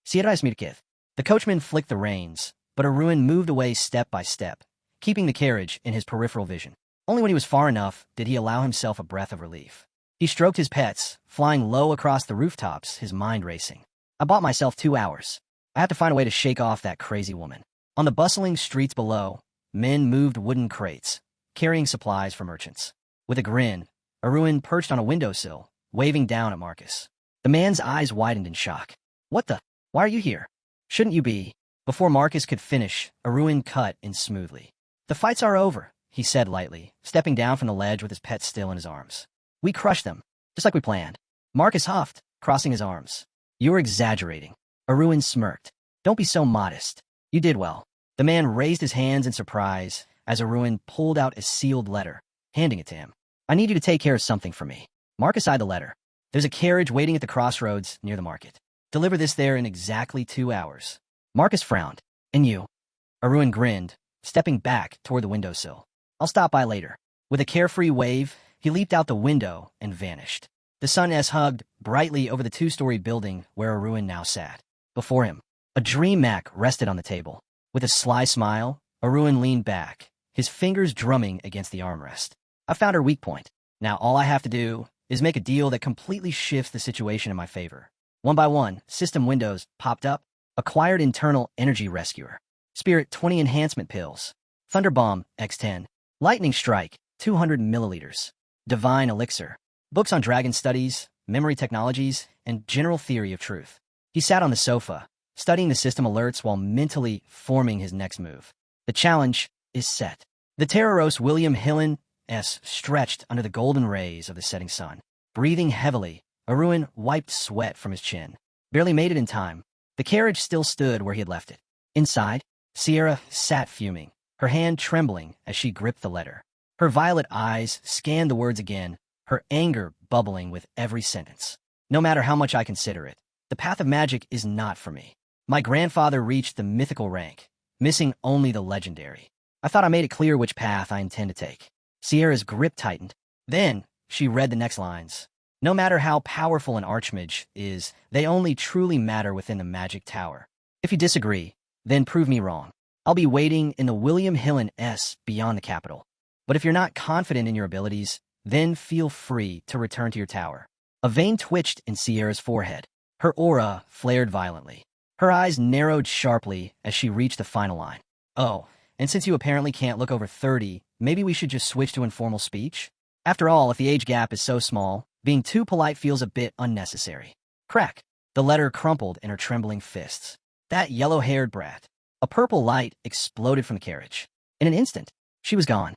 Speaker 1: Sierra Smirkev. The coachman flicked the reins, but Aruin moved away step by step, keeping the carriage in his peripheral vision. Only when he was far enough did he allow himself a breath of relief. He stroked his pets, flying low across the rooftops, his mind racing. I bought myself 2 hours. I have to find a way to shake off that crazy woman. On the bustling streets below, men moved wooden crates, carrying supplies for merchants. With a grin, Aruin perched on a windowsill, waving down at Marcus. The man's eyes widened in shock. What the? Why are you here? Shouldn't you be? Before Marcus could finish, Aruin cut in smoothly. The fights are over, he said lightly, stepping down from the ledge with his pet still in his arms. We crushed them, just like we planned. Marcus huffed, crossing his arms. You're exaggerating. Aruin smirked. Don't be so modest. You did well. The man raised his hands in surprise as Aruin pulled out a sealed letter, handing it to him. I need you to take care of something for me. Marcus eyed the letter. There's a carriage waiting at the crossroads near the market. Deliver this there in exactly 2 hours. Marcus frowned. And you? Aruin grinned, stepping back toward the windowsill. I'll stop by later. With a carefree wave, he leaped out the window and vanished. The sun hugged brightly over the 2-story building where Aruin now sat. Before him, a dream Mac rested on the table. With a sly smile, Aruin leaned back, his fingers drumming against the armrest. I found her weak point. Now all I have to do is make a deal that completely shifts the situation in my favor. One by one, system windows popped up. Acquired internal energy rescuer. Spirit 20 enhancement pills. Thunderbomb X10. Lightning Strike 200 milliliters. Divine Elixir. Books on dragon studies, memory technologies, and general theory of truth. He sat on the sofa, studying the system alerts while mentally forming his next move. The challenge is set. The Terroros William Hillen S. stretched under the golden rays of the setting sun. Breathing heavily, Aruin wiped sweat from his chin. Barely made it in time. The carriage still stood where he had left it. Inside, Sierra sat fuming, her hand trembling as she gripped the letter. Her violet eyes scanned the words again, her anger bubbling with every sentence. No matter how much I consider it, the path of magic is not for me. My grandfather reached the mythical rank, missing only the legendary. I thought I made it clear which path I intend to take. Sierra's grip tightened. Then, she read the next lines. No matter how powerful an archmage is, they only truly matter within the magic tower. If you disagree, then prove me wrong. I'll be waiting in the William Hillen S beyond the capital. But if you're not confident in your abilities, then feel free to return to your tower. A vein twitched in Sierra's forehead. Her aura flared violently. Her eyes narrowed sharply as she reached the final line. Oh, and since you apparently can't look over 30, maybe we should just switch to informal speech? After all, if the age gap is so small, being too polite feels a bit unnecessary. Crack! The letter crumpled in her trembling fists. That yellow-haired brat. A purple light exploded from the carriage. In an instant, she was gone.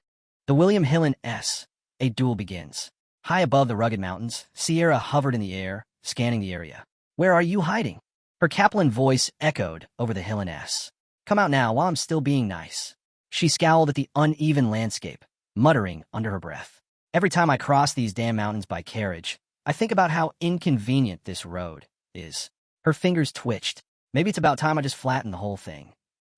Speaker 1: The William Hillen S. A duel begins. High above the rugged mountains, Sierra hovered in the air, scanning the area. Where are you hiding? Her Kaplan voice echoed over the Hillen S. Come out now while I'm still being nice. She scowled at the uneven landscape, muttering under her breath. Every time I cross these damn mountains by carriage, I think about how inconvenient this road is. Her fingers twitched. Maybe it's about time I just flattened the whole thing.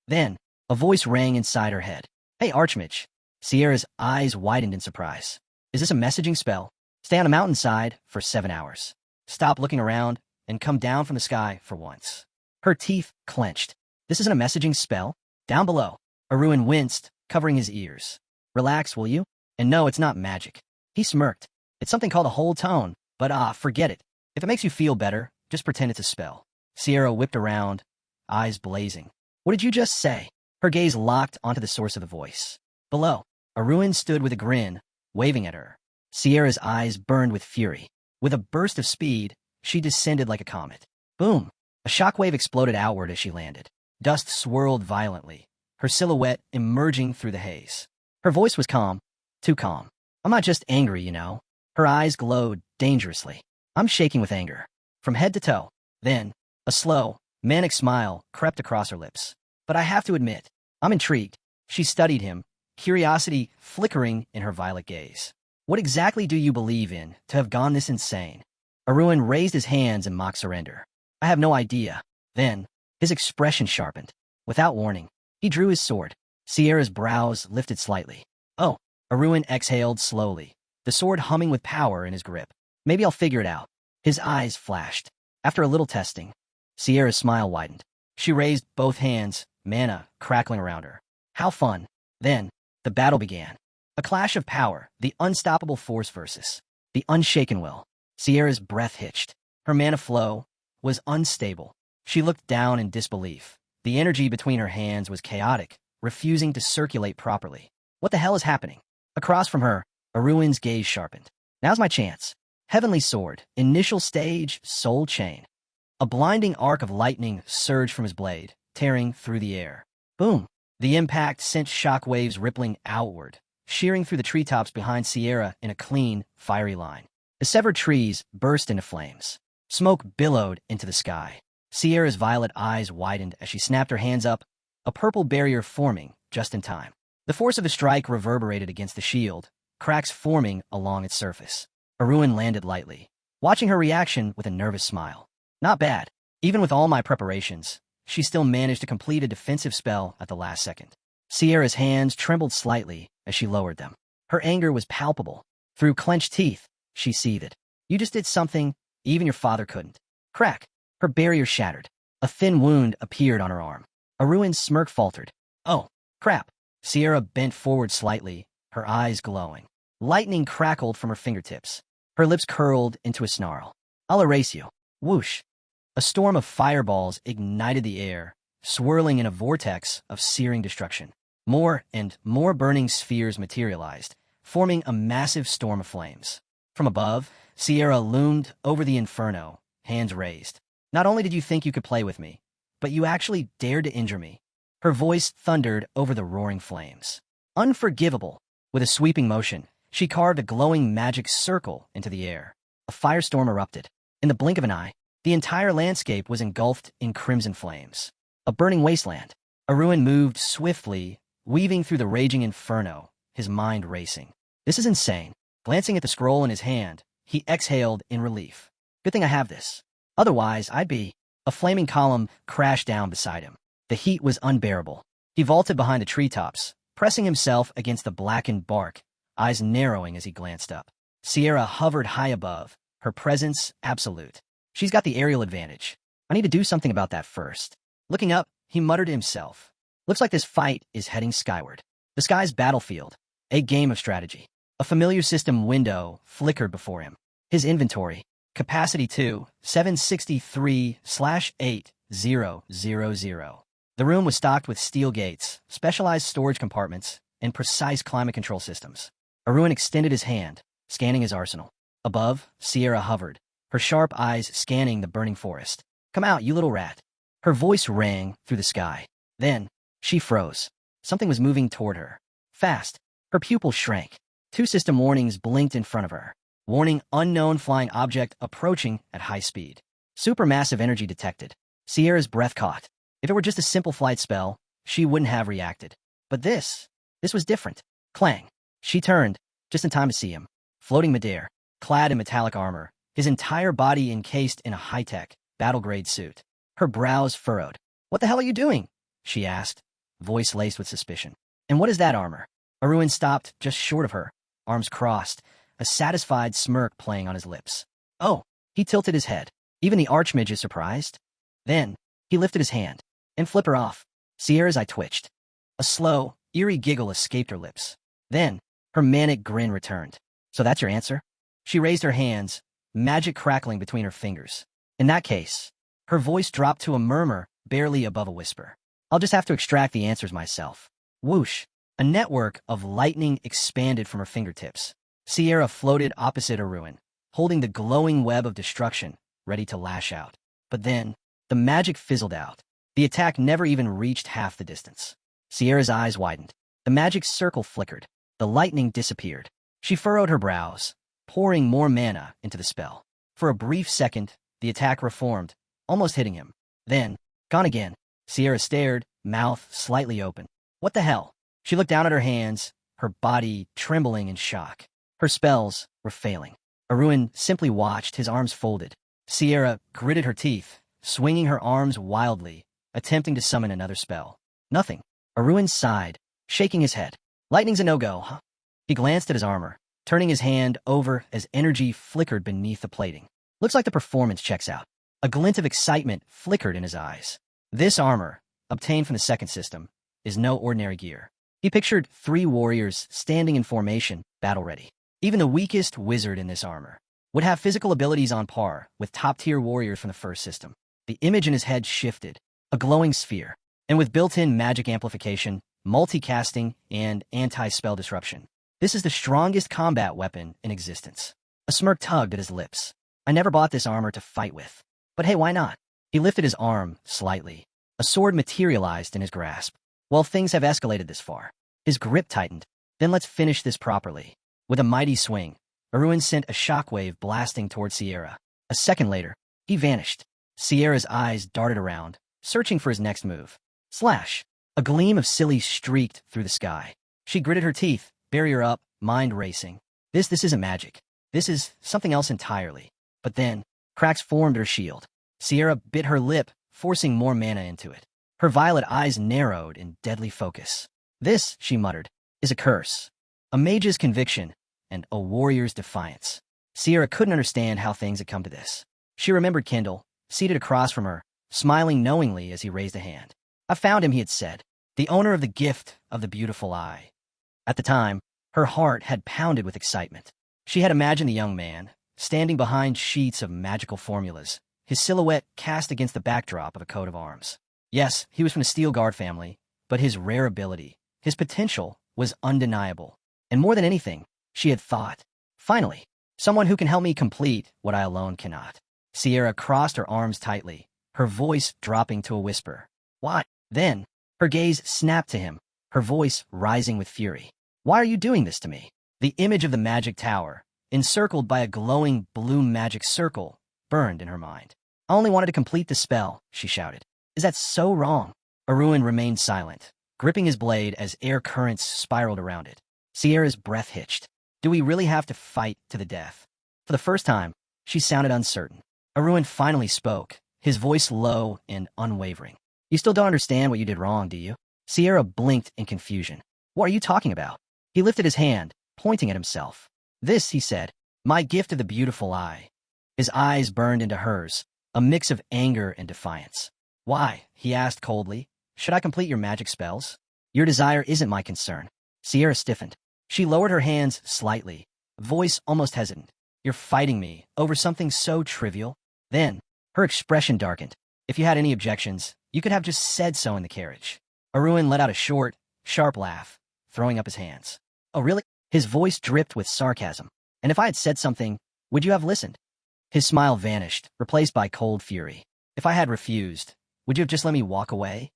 Speaker 1: Then, a voice rang inside her head. Hey, Archmage. Sierra's eyes widened in surprise. Is this a messaging spell? Stay on a mountainside for 7 hours. Stop looking around and come down from the sky for once. Her teeth clenched. This isn't a messaging spell? Down below, Aruin winced, covering his ears. Relax, will you? And no, it's not magic. He smirked. It's something called a whole tone, but forget it. If it makes you feel better, just pretend it's a spell. Sierra whipped around, eyes blazing. What did you just say? Her gaze locked onto the source of the voice. Below, Aruin stood with a grin, waving at her. Sierra's eyes burned with fury. With a burst of speed, she descended like a comet. Boom! A shockwave exploded outward as she landed. Dust swirled violently, her silhouette emerging through the haze. Her voice was calm, too calm. I'm not just angry, you know. Her eyes glowed dangerously. I'm shaking with anger, from head to toe. Then, a slow, manic smile crept across her lips. But I have to admit, I'm intrigued. She studied him, curiosity flickering in her violet gaze. What exactly do you believe in to have gone this insane? Aruin raised his hands in mock surrender. I have no idea. Then, his expression sharpened. Without warning, he drew his sword. Sierra's brows lifted slightly. Oh, Aruin exhaled slowly, the sword humming with power in his grip. Maybe I'll figure it out. His eyes flashed. After a little testing, Sierra's smile widened. She raised both hands, mana crackling around her. How fun. Then, the battle began. A clash of power, the unstoppable force versus the unshaken will. Sierra's breath hitched. Her mana flow was unstable. She looked down in disbelief. The energy between her hands was chaotic, refusing to circulate properly. What the hell is happening? Across from her, Aruin's gaze sharpened. Now's my chance. Heavenly Sword, initial stage, Soul Chain. A blinding arc of lightning surged from his blade, tearing through the air. Boom! The impact sent shockwaves rippling outward, shearing through the treetops behind Sierra in a clean, fiery line. The severed trees burst into flames. Smoke billowed into the sky. Sierra's violet eyes widened as she snapped her hands up, a purple barrier forming just in time. The force of the strike reverberated against the shield, cracks forming along its surface. Aruin landed lightly, watching her reaction with a nervous smile. Not bad. Even with all my preparations, she still managed to complete a defensive spell at the last second. Sierra's hands trembled slightly as she lowered them. Her anger was palpable. Through clenched teeth, she seethed. You just did something even your father couldn't. Crack! Her barrier shattered. A thin wound appeared on her arm. Aruin's smirk faltered. Oh, crap. Sierra bent forward slightly, her eyes glowing. Lightning crackled from her fingertips. Her lips curled into a snarl. I'll erase you. Whoosh. A storm of fireballs ignited the air, swirling in a vortex of searing destruction. More and more burning spheres materialized, forming a massive storm of flames. From above, Sierra loomed over the inferno, hands raised. Not only did you think you could play with me, but you actually dared to injure me. Her voice thundered over the roaring flames. Unforgivable. With a sweeping motion, she carved a glowing magic circle into the air. A firestorm erupted. In the blink of an eye, the entire landscape was engulfed in crimson flames. A burning wasteland. Aruin moved swiftly, weaving through the raging inferno, his mind racing. This is insane. Glancing at the scroll in his hand, he exhaled in relief. Good thing I have this. Otherwise, I'd be... A flaming column crashed down beside him. The heat was unbearable. He vaulted behind the treetops, pressing himself against the blackened bark, eyes narrowing as he glanced up. Sierra hovered high above, her presence absolute. She's got the aerial advantage. I need to do something about that first. Looking up, he muttered to himself. Looks like this fight is heading skyward. The sky's battlefield, a game of strategy. A familiar system window flickered before him. His inventory, capacity 2, 763/8000. The room was stocked with steel gates, specialized storage compartments, and precise climate control systems. Aruin extended his hand, scanning his arsenal. Above, Sierra hovered, her sharp eyes scanning the burning forest. Come out, you little rat. Her voice rang through the sky. Then, she froze. Something was moving toward her. Fast. Her pupils shrank. 2 system warnings blinked in front of her. Warning: unknown flying object approaching at high speed. Supermassive energy detected. Sierra's breath caught. If it were just a simple flight spell, she wouldn't have reacted. But this was different. Clang. She turned, just in time to see him. Floating midair, clad in metallic armor, his entire body encased in a high-tech, battle-grade suit. Her brows furrowed. What the hell are you doing? She asked, voice laced with suspicion. And what is that armor? Aruin stopped just short of her, arms crossed, a satisfied smirk playing on his lips. Oh, he tilted his head. Even the archmage is surprised. Then, he lifted his hand and flipped her off. Sierra's eye twitched. A slow, eerie giggle escaped her lips. Then, her manic grin returned. So that's your answer? She raised her hands, magic crackling between her fingers. In that case, her voice dropped to a murmur barely above a whisper. I'll just have to extract the answers myself. Whoosh! A network of lightning expanded from her fingertips. Sierra floated opposite Aruin, holding the glowing web of destruction, ready to lash out. But then, the magic fizzled out. The attack never even reached half the distance. Sierra's eyes widened. The magic circle flickered. The lightning disappeared. She furrowed her brows, pouring more mana into the spell. For a brief second, the attack reformed, almost hitting him. Then, gone again. Sierra stared, mouth slightly open. What the hell? She looked down at her hands, her body trembling in shock. Her spells were failing. Aruin simply watched, his arms folded. Sierra gritted her teeth, swinging her arms wildly, attempting to summon another spell. Nothing. Aruin sighed, shaking his head. Lightning's a no-go, huh? He glanced at his armor, turning his hand over as energy flickered beneath the plating. Looks like the performance checks out. A glint of excitement flickered in his eyes. This armor, obtained from the second system, is no ordinary gear. He pictured 3 warriors standing in formation, battle-ready. Even the weakest wizard in this armor would have physical abilities on par with top-tier warriors from the first system. The image in his head shifted, a glowing sphere, and with built-in magic amplification, multicasting, and anti-spell disruption. This is the strongest combat weapon in existence. A smirk tugged at his lips. I never bought this armor to fight with. But hey, why not? He lifted his arm slightly. A sword materialized in his grasp. Well, things have escalated this far. His grip tightened. Then let's finish this properly. With a mighty swing, Aruin sent a shockwave blasting toward Sierra. A second later, he vanished. Sierra's eyes darted around, searching for his next move. Slash! A gleam of silly streaked through the sky. She gritted her teeth, barrier up, mind racing. This isn't magic. This is something else entirely. But then, cracks formed her shield. Sierra bit her lip, forcing more mana into it. Her violet eyes narrowed in deadly focus. This, she muttered, is a curse. A mage's conviction, and a warrior's defiance. Sierra couldn't understand how things had come to this. She remembered Kendall, seated across from her, smiling knowingly as he raised a hand. I found him, he had said, the owner of the gift of the beautiful eye. At the time, her heart had pounded with excitement. She had imagined the young man, standing behind sheets of magical formulas, his silhouette cast against the backdrop of a coat of arms. Yes, he was from the Steel Guard family, but his rare ability, his potential, was undeniable. And more than anything, she had thought, finally, someone who can help me complete what I alone cannot. Sierra crossed her arms tightly, her voice dropping to a whisper. Why? Then, her gaze snapped to him, her voice rising with fury. Why are you doing this to me? The image of the magic tower, encircled by a glowing blue magic circle, burned in her mind. I only wanted to complete the spell, she shouted. Is that so wrong? Aruin remained silent, gripping his blade as air currents spiraled around it. Sierra's breath hitched. Do we really have to fight to the death? For the first time, she sounded uncertain. Aruin finally spoke, his voice low and unwavering. You still don't understand what you did wrong, do you? Sierra blinked in confusion. What are you talking about? He lifted his hand, pointing at himself. This, he said, my gift of the beautiful eye. His eyes burned into hers, a mix of anger and defiance. Why? He asked coldly. Should I complete your magic spells? Your desire isn't my concern. Sierra stiffened. She lowered her hands slightly, voice almost hesitant. You're fighting me over something so trivial? Then, her expression darkened. If you had any objections, you could have just said so in the carriage. Aruin let out a short, sharp laugh, throwing up his hands. Oh, really? His voice dripped with sarcasm. And if I had said something, would you have listened? His smile vanished, replaced by cold fury. If I had refused, would you have just let me walk away?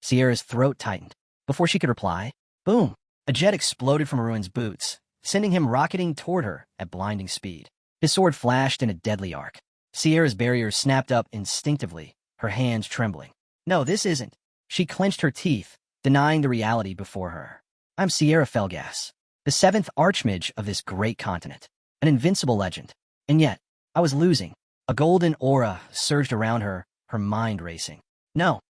Speaker 1: Sierra's throat tightened. Before she could reply, boom! A jet exploded from Aruin's boots, sending him rocketing toward her at blinding speed. His sword flashed in a deadly arc. Sierra's barrier snapped up instinctively, her hands trembling. No, this isn't. She clenched her teeth, denying the reality before her. I'm Sierra Felgas, the seventh archmage of this great continent, an invincible legend. And yet, I was losing. A golden aura surged around her, her mind racing. No,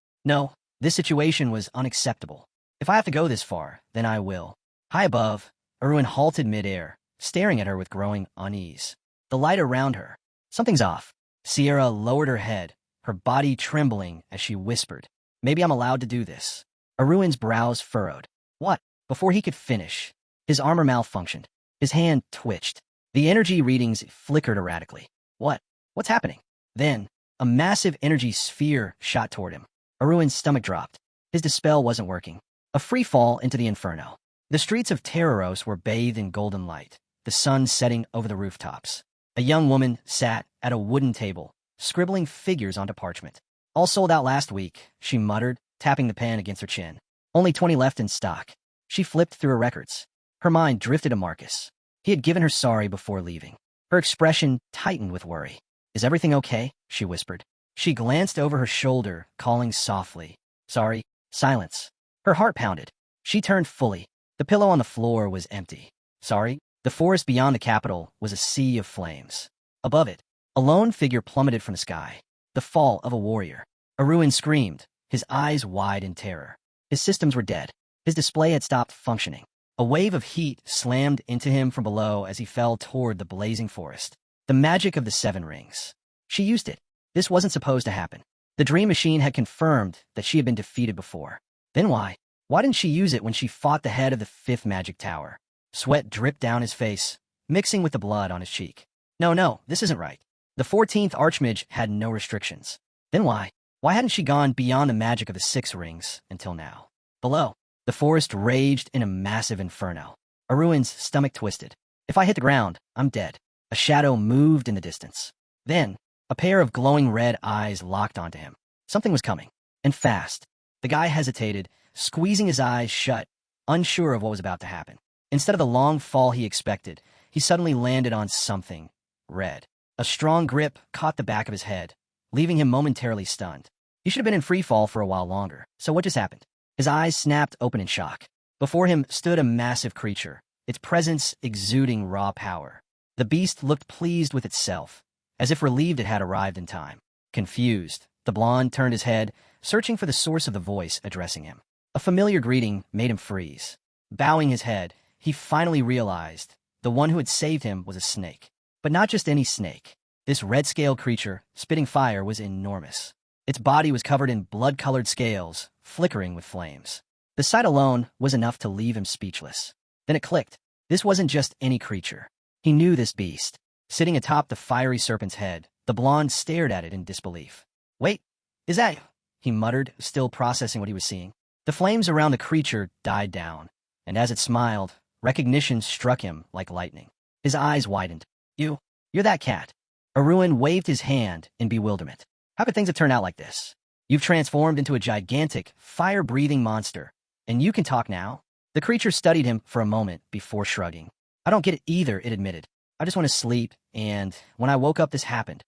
Speaker 1: this situation was unacceptable. If I have to go this far, then I will. High above, Aruin halted midair, staring at her with growing unease. The light around her. Something's off. Sierra lowered her head, her body trembling as she whispered, maybe I'm allowed to do this. Aruin's brows furrowed. What? Before he could finish, his armor malfunctioned. His hand twitched. The energy readings flickered erratically. What's happening? Then, a massive energy sphere shot toward him. Aruin's stomach dropped. His dispel wasn't working. A free fall into the inferno. The streets of Terraros were bathed in golden light, the sun setting over the rooftops. A young woman sat at a wooden table, scribbling figures onto parchment. All sold out last week, she muttered, tapping the pen against her chin. Only 20 left in stock. She flipped through her records. Her mind drifted to Marcus. He had given her sorry before leaving. Her expression tightened with worry. Is everything okay? She whispered. She glanced over her shoulder, calling softly. Sorry. Silence. Her heart pounded. She turned fully. The pillow on the floor was empty. Sorry. The forest beyond the capital was a sea of flames. Above it, a lone figure plummeted from the sky. The fall of a warrior. Aruin screamed, his eyes wide in terror. His systems were dead. His display had stopped functioning. A wave of heat slammed into him from below as he fell toward the blazing forest. The magic of the 7 rings. She used it. This wasn't supposed to happen. The dream machine had confirmed that she had been defeated before. Then why? Why didn't she use it when she fought the head of the 5th magic tower? Sweat dripped down his face, mixing with the blood on his cheek. No, this isn't right. The 14th archmage had no restrictions. Then why? Why hadn't she gone beyond the magic of the 6 rings until now? Below, the forest raged in a massive inferno. Aruin's stomach twisted. If I hit the ground, I'm dead. A shadow moved in the distance. Then, a pair of glowing red eyes locked onto him. Something was coming, and fast. The guy hesitated, squeezing his eyes shut, unsure of what was about to happen. Instead of the long fall he expected, he suddenly landed on something red. A strong grip caught the back of his head, leaving him momentarily stunned. He should have been in free fall for a while longer. So what just happened? His eyes snapped open in shock. Before him stood a massive creature, its presence exuding raw power. The beast looked pleased with itself, as if relieved it had arrived in time. Confused, the blonde turned his head, searching for the source of the voice addressing him. A familiar greeting made him freeze. Bowing his head, he finally realized the one who had saved him was a snake. But not just any snake. This red-scaled creature, spitting fire, was enormous. Its body was covered in blood-colored scales, flickering with flames. The sight alone was enough to leave him speechless. Then it clicked. This wasn't just any creature. He knew this beast. Sitting atop the fiery serpent's head, the blonde stared at it in disbelief. Wait, is that... he muttered, still processing what he was seeing. The flames around the creature died down, and as it smiled, recognition struck him like lightning. His eyes widened. You're that cat. Aruin waved his hand in bewilderment. How could things have turned out like this? You've transformed into a gigantic, fire-breathing monster, and you can talk now? The creature studied him for a moment before shrugging. I don't get it either, it admitted. I just want to sleep, and when I woke up, this happened.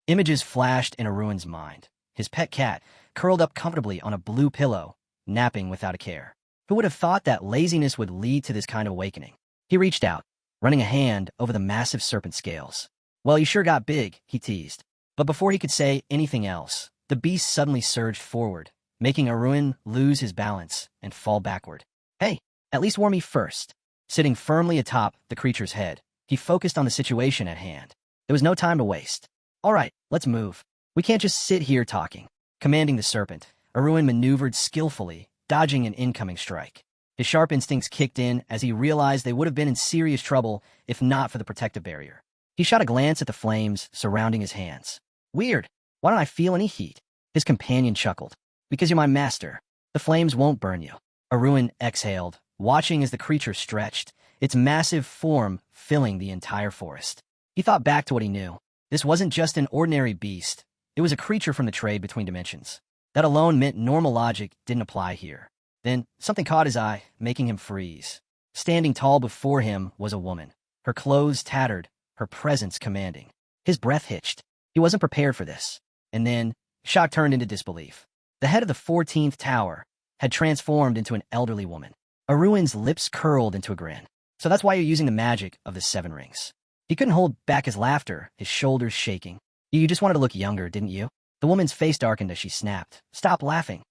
Speaker 1: Images flashed in Aruin's mind. His pet cat, curled up comfortably on a blue pillow, napping without a care. Who would have thought that laziness would lead to this kind of awakening? He reached out, running a hand over the massive serpent scales. Well, you sure got big, he teased. But before he could say anything else, the beast suddenly surged forward, making Aruin lose his balance and fall backward. Hey, at least warn me first. Sitting firmly atop the creature's head, he focused on the situation at hand. There was no time to waste. All right, let's move. We can't just sit here talking. Commanding the serpent, Aruin maneuvered skillfully, dodging an incoming strike. His sharp instincts kicked in as he realized they would have been in serious trouble if not for the protective barrier. He shot a glance at the flames surrounding his hands. Weird. Why don't I feel any heat? His companion chuckled. Because you're my master. The flames won't burn you. Aruin exhaled, watching as the creature stretched, its massive form filling the entire forest. He thought back to what he knew. This wasn't just an ordinary beast. It was a creature from the trade between dimensions. That alone meant normal logic didn't apply here. Then something caught his eye, making him freeze. Standing tall before him was a woman, her clothes tattered, her presence commanding. His breath hitched. He wasn't prepared for this. And then, shock turned into disbelief. The head of the 14th tower had transformed into an elderly woman. Aruin's lips curled into a grin. So that's why you're using the magic of the 7 rings. He couldn't hold back his laughter, his shoulders shaking. You just wanted to look younger, didn't you? The woman's face darkened as she snapped. Stop laughing.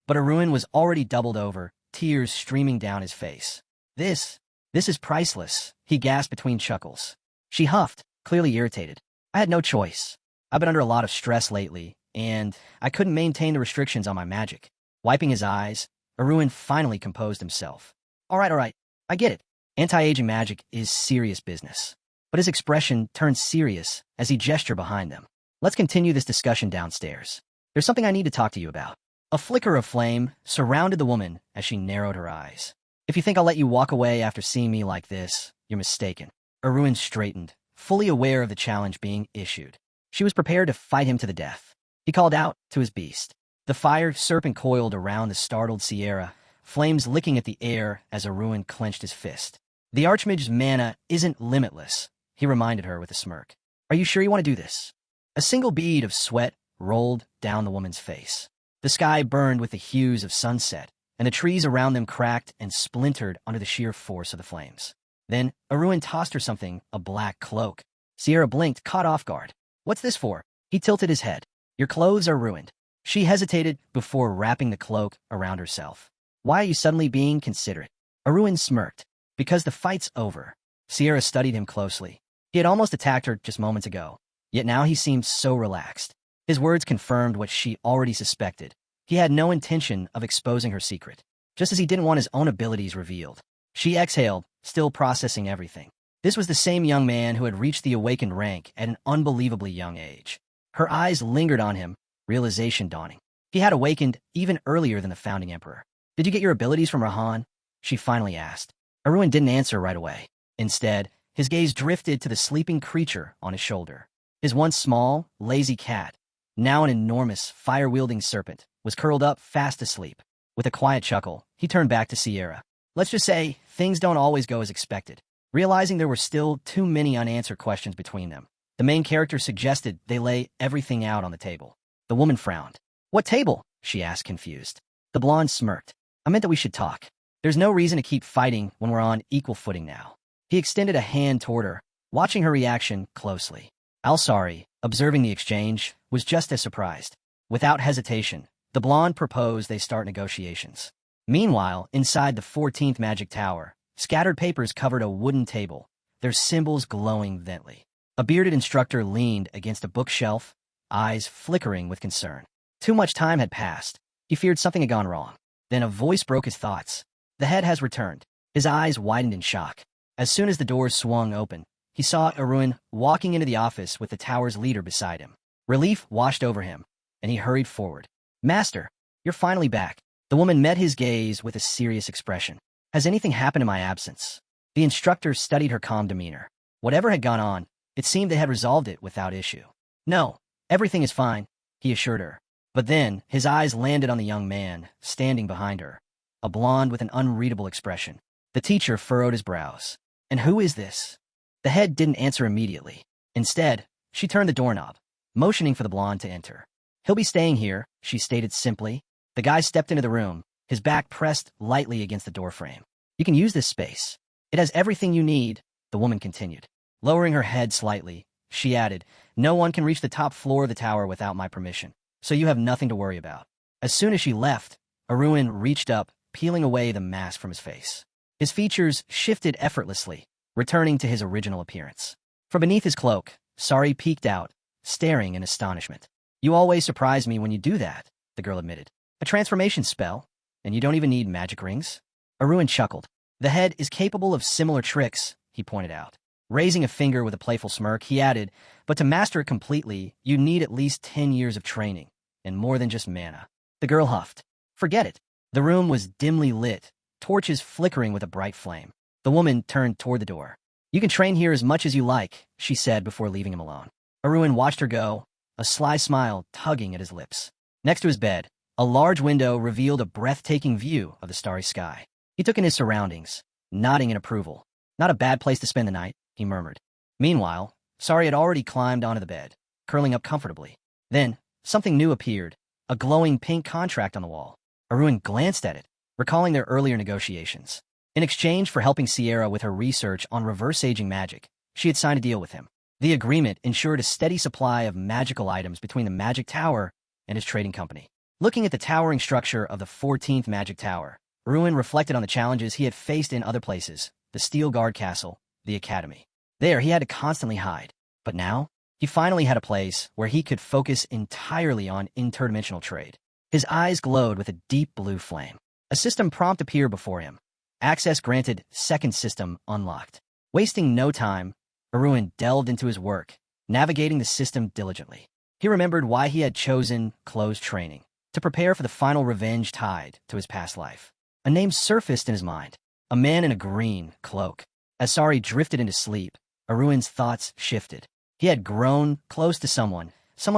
Speaker 1: But Aruin was already doubled over, tears streaming down his face. This is priceless, he gasped between chuckles. She huffed, clearly irritated. I had no choice. I've been under a lot of stress lately, and I couldn't maintain the restrictions on my magic. Wiping his eyes, Aruin finally composed himself. All right, I get it. Anti-aging magic is serious business. But his expression turned serious as he gestured behind them. Let's continue this discussion downstairs. There's something I need to talk to you about. A flicker of flame surrounded the woman as she narrowed her eyes. If you think I'll let you walk away after seeing me like this, you're mistaken. Aruin straightened, fully aware of the challenge being issued. She was prepared to fight him to the death. He called out to his beast. The fire serpent coiled around the startled Sierra, flames licking at the air as Aruin clenched his fist. The Archmage's mana isn't limitless, he reminded her with a smirk. Are you sure you want to do this? A single bead of sweat rolled down the woman's face. The sky burned with the hues of sunset, and the trees around them cracked and splintered under the sheer force of the flames. Then, Aruin tossed her something, a black cloak. Sierra blinked, caught off guard. What's this for? He tilted his head. Your clothes are ruined. She hesitated before wrapping the cloak around herself. Why are you suddenly being considerate? Aruin smirked. Because the fight's over. Sierra studied him closely. He had almost attacked her just moments ago, yet now he seemed so relaxed. His words confirmed what she already suspected. He had no intention of exposing her secret, just as he didn't want his own abilities revealed. She exhaled, still processing everything. This was the same young man who had reached the awakened rank at an unbelievably young age. Her eyes lingered on him, realization dawning. He had awakened even earlier than the founding emperor. Did you get your abilities from Rahan? She finally asked. Aruin didn't answer right away. Instead, his gaze drifted to the sleeping creature on his shoulder. His once small, lazy cat, now an enormous, fire-wielding serpent, was curled up fast asleep. With a quiet chuckle, he turned back to Sierra. Let's just say, things don't always go as expected. Realizing there were still too many unanswered questions between them, the main character suggested they lay everything out on the table. The woman frowned. What table? She asked, confused. The blonde smirked. I meant that we should talk. There's no reason to keep fighting when we're on equal footing now. He extended a hand toward her, watching her reaction closely. Al-Sari, observing the exchange, was just as surprised. Without hesitation, the blonde proposed they start negotiations. Meanwhile, inside the 14th magic tower, scattered papers covered a wooden table, their symbols glowing vently. A bearded instructor leaned against a bookshelf, eyes flickering with concern. Too much time had passed. He feared something had gone wrong. Then a voice broke his thoughts. The head has returned. His eyes widened in shock. As soon as the doors swung open, he saw Aruin walking into the office with the tower's leader beside him. Relief washed over him, and he hurried forward. Master, you're finally back. The woman met his gaze with a serious expression. Has anything happened in my absence? The instructor studied her calm demeanor. Whatever had gone on, It seemed they had resolved it without issue. No, everything is fine, he assured her. But then, his eyes landed on the young man, standing behind her, a blonde with an unreadable expression. The teacher furrowed his brows. And who is this? The head didn't answer immediately. Instead, she turned the doorknob, motioning for the blonde to enter. He'll be staying here, she stated simply. The guy stepped into the room, his back pressed lightly against the doorframe. You can use this space. It has everything you need, the woman continued. Lowering her head slightly, she added, no one can reach the top floor of the tower without my permission, so you have nothing to worry about. As soon as she left, Aruin reached up, peeling away the mask from his face. His features shifted effortlessly, returning to his original appearance. From beneath his cloak, Sari peeked out, staring in astonishment. You always surprise me when you do that, the girl admitted. A transformation spell, and you don't even need magic rings? Aruin chuckled. The head is capable of similar tricks, he pointed out. Raising a finger with a playful smirk, he added, but to master it completely, you need at least 10 years of training, and more than just mana. The girl huffed. Forget it. The room was dimly lit, torches flickering with a bright flame. The woman turned toward the door. You can train here as much as you like, she said before leaving him alone. Aruin watched her go, a sly smile tugging at his lips. Next to his bed, a large window revealed a breathtaking view of the starry sky. He took in his surroundings, nodding in approval. Not a bad place to spend the night, he murmured. Meanwhile, Sari had already climbed onto the bed, curling up comfortably. Then, something new appeared, a glowing pink contract on the wall. Aruin glanced at it, recalling their earlier negotiations. In exchange for helping Sierra with her research on reverse-aging magic, she had signed a deal with him. The agreement ensured a steady supply of magical items between the Magic Tower and his trading company. Looking at the towering structure of the 14th Magic Tower, Aruin reflected on the challenges he had faced in other places, the Steel Guard Castle, the Academy. There, he had to constantly hide. But now, he finally had a place where he could focus entirely on interdimensional trade. His eyes glowed with a deep blue flame. A system prompt appeared before him. Access granted, second system unlocked. Wasting no time, Aruin delved into his work, navigating the system diligently. He remembered why he had chosen closed training, to prepare for the final revenge tied to his past life. A name surfaced in his mind, a man in a green cloak. As Sari drifted into sleep, Aruin's thoughts shifted. He had grown close to someone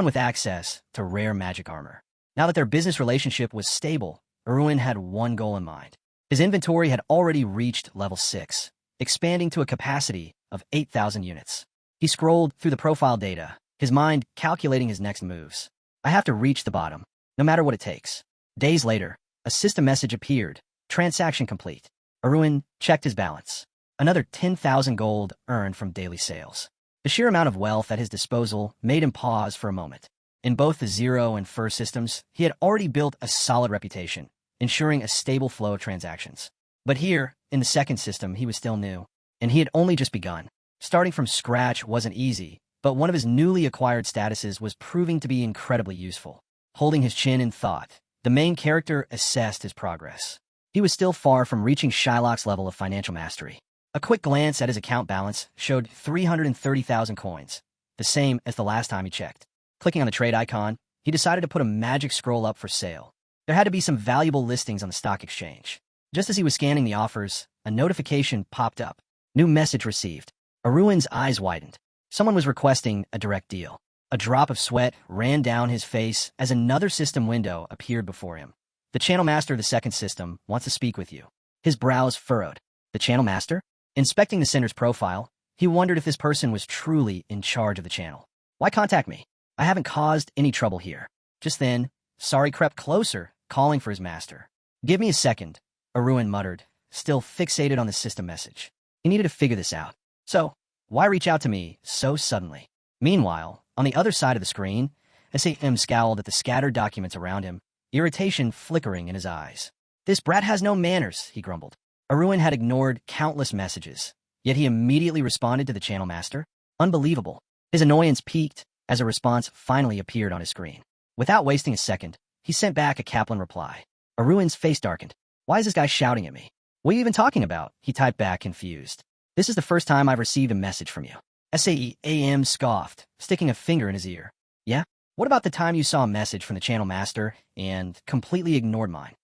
Speaker 1: with access to rare magic armor. Now that their business relationship was stable, Aruin had one goal in mind. His inventory had already reached level 6, expanding to a capacity of 8,000 units. He scrolled through the profile data, his mind calculating his next moves. I have to reach the bottom, no matter what it takes. Days later, a system message appeared. Transaction complete. Aruin checked his balance. Another 10,000 gold earned from daily sales. The sheer amount of wealth at his disposal made him pause for a moment. In both the Zero and Fur systems, he had already built a solid reputation, ensuring a stable flow of transactions. But here, in the second system, he was still new, and he had only just begun. Starting from scratch wasn't easy, but one of his newly acquired statuses was proving to be incredibly useful. Holding his chin in thought, the main character assessed his progress. He was still far from reaching Shylock's level of financial mastery. A quick glance at his account balance showed 330,000 coins, the same as the last time he checked. Clicking on the trade icon, he decided to put a magic scroll up for sale. There had to be some valuable listings on the stock exchange. Just as he was scanning the offers, a notification popped up. New message received. Aruin's eyes widened. Someone was requesting a direct deal. A drop of sweat ran down his face as another system window appeared before him. The channel master of the second system wants to speak with you. His brows furrowed. The channel master? Inspecting the sender's profile, he wondered if this person was truly in charge of the channel. Why contact me? I haven't caused any trouble here. Just then, Sari crept closer, calling for his master. Give me a second, Aruin muttered, still fixated on the system message. He needed to figure this out. So, why reach out to me so suddenly? Meanwhile, on the other side of the screen, Sam scowled at the scattered documents around him, irritation flickering in his eyes. This brat has no manners, he grumbled. Aruin had ignored countless messages, yet he immediately responded to the channel master. Unbelievable. His annoyance peaked as a response finally appeared on his screen. Without wasting a second, he sent back a Kaplan reply. Aruin's face darkened. Why is this guy shouting at me? What are you even talking about? He typed back, confused. This is the first time I've received a message from you. Sam scoffed, sticking a finger in his ear. Yeah? What about the time you saw a message from the channel master and completely ignored mine?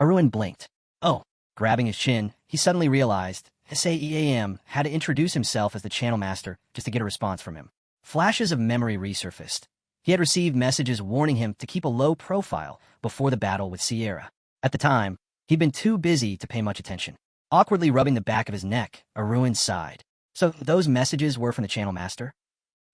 Speaker 1: Aruin blinked. Oh. Grabbing his chin, he suddenly realized SAEAM had to introduce himself as the channel master just to get a response from him. Flashes of memory resurfaced. He had received messages warning him to keep a low profile before the battle with Sierra. At the time, he'd been too busy to pay much attention. Awkwardly rubbing the back of his neck, Aruin sighed. So those messages were from the channel master?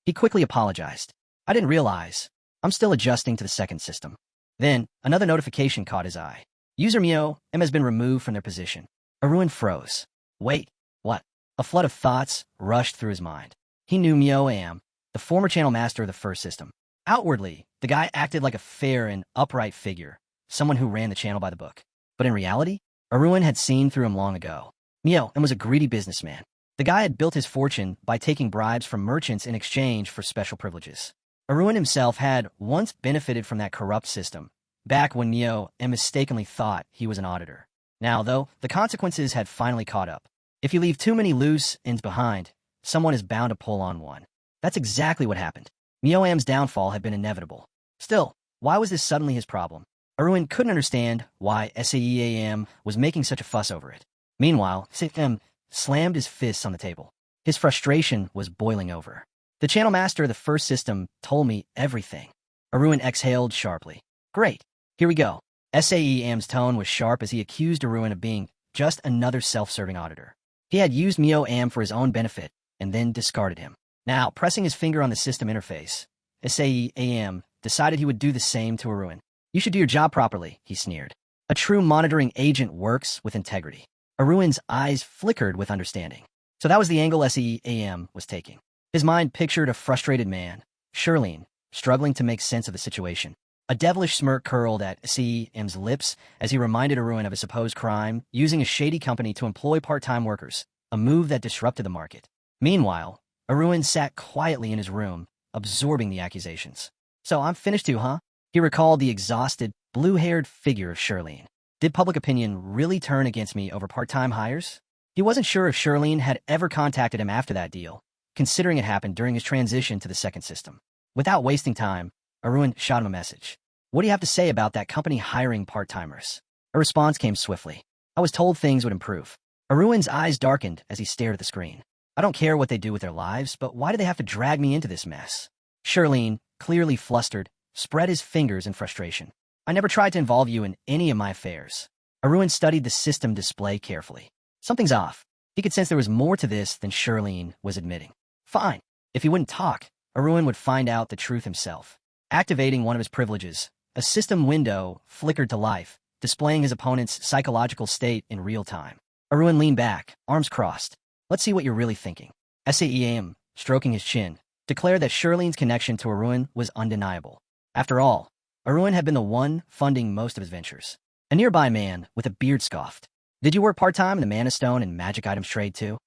Speaker 1: He quickly apologized. I didn't realize. I'm still adjusting to the second system. Then, another notification caught his eye. User Mu Hioja has been removed from their position. Aruin froze. Wait, what? A flood of thoughts rushed through his mind. He knew Mu Hioja, the former channel master of the first system. Outwardly, the guy acted like a fair and upright figure, someone who ran the channel by the book. But in reality, Aruin had seen through him long ago. Mu Hioja was a greedy businessman. The guy had built his fortune by taking bribes from merchants in exchange for special privileges. Aruin himself had once benefited from that corrupt system, back when Mu Hioja mistakenly thought he was an auditor. Now, though, the consequences had finally caught up. If you leave too many loose ends behind, someone is bound to pull on one. That's exactly what happened. Mu Hioja's downfall had been inevitable. Still, why was this suddenly his problem? Aruin couldn't understand why SAEAM was making such a fuss over it. Meanwhile, Sukyan slammed his fists on the table. His frustration was boiling over. The channel master of the first system told me everything. Aruin exhaled sharply. Great. Here we go. SAEAM's tone was sharp as he accused Aruin of being just another self-serving auditor. He had used Mu Hioja for his own benefit and then discarded him. Now, pressing his finger on the system interface, SAEAM decided he would do the same to Aruin. You should do your job properly, he sneered. A true monitoring agent works with integrity. Aruin's eyes flickered with understanding. So that was the angle SAEAM was taking. His mind pictured a frustrated man, Shirlene, struggling to make sense of the situation. A devilish smirk curled at SAEAM's lips as he reminded Aruin of his supposed crime, using a shady company to employ part-time workers, a move that disrupted the market. Meanwhile, Aruin sat quietly in his room, absorbing the accusations. So I'm finished too, huh? He recalled the exhausted, blue-haired figure of Shirlene. Did public opinion really turn against me over part-time hires? He wasn't sure if Shirlene had ever contacted him after that deal, considering it happened during his transition to the second system. Without wasting time, Aruin shot him a message. What do you have to say about that company hiring part-timers? A response came swiftly. I was told things would improve. Aruin's eyes darkened as he stared at the screen. I don't care what they do with their lives, but why do they have to drag me into this mess? Shirlene, clearly flustered, spread his fingers in frustration. I never tried to involve you in any of my affairs. Aruin studied the system display carefully. Something's off. He could sense there was more to this than Shirlene was admitting. Fine. If he wouldn't talk, Aruin would find out the truth himself. Activating one of his privileges, a system window flickered to life, displaying his opponent's psychological state in real time. Aruin leaned back, arms crossed. Let's see what you're really thinking. SAEAM, stroking his chin, declared that Shirlene's connection to Aruin was undeniable. After all, Aruin had been the one funding most of his ventures. A nearby man with a beard scoffed. Did you work part-time in the Mana Stone and magic items trade too?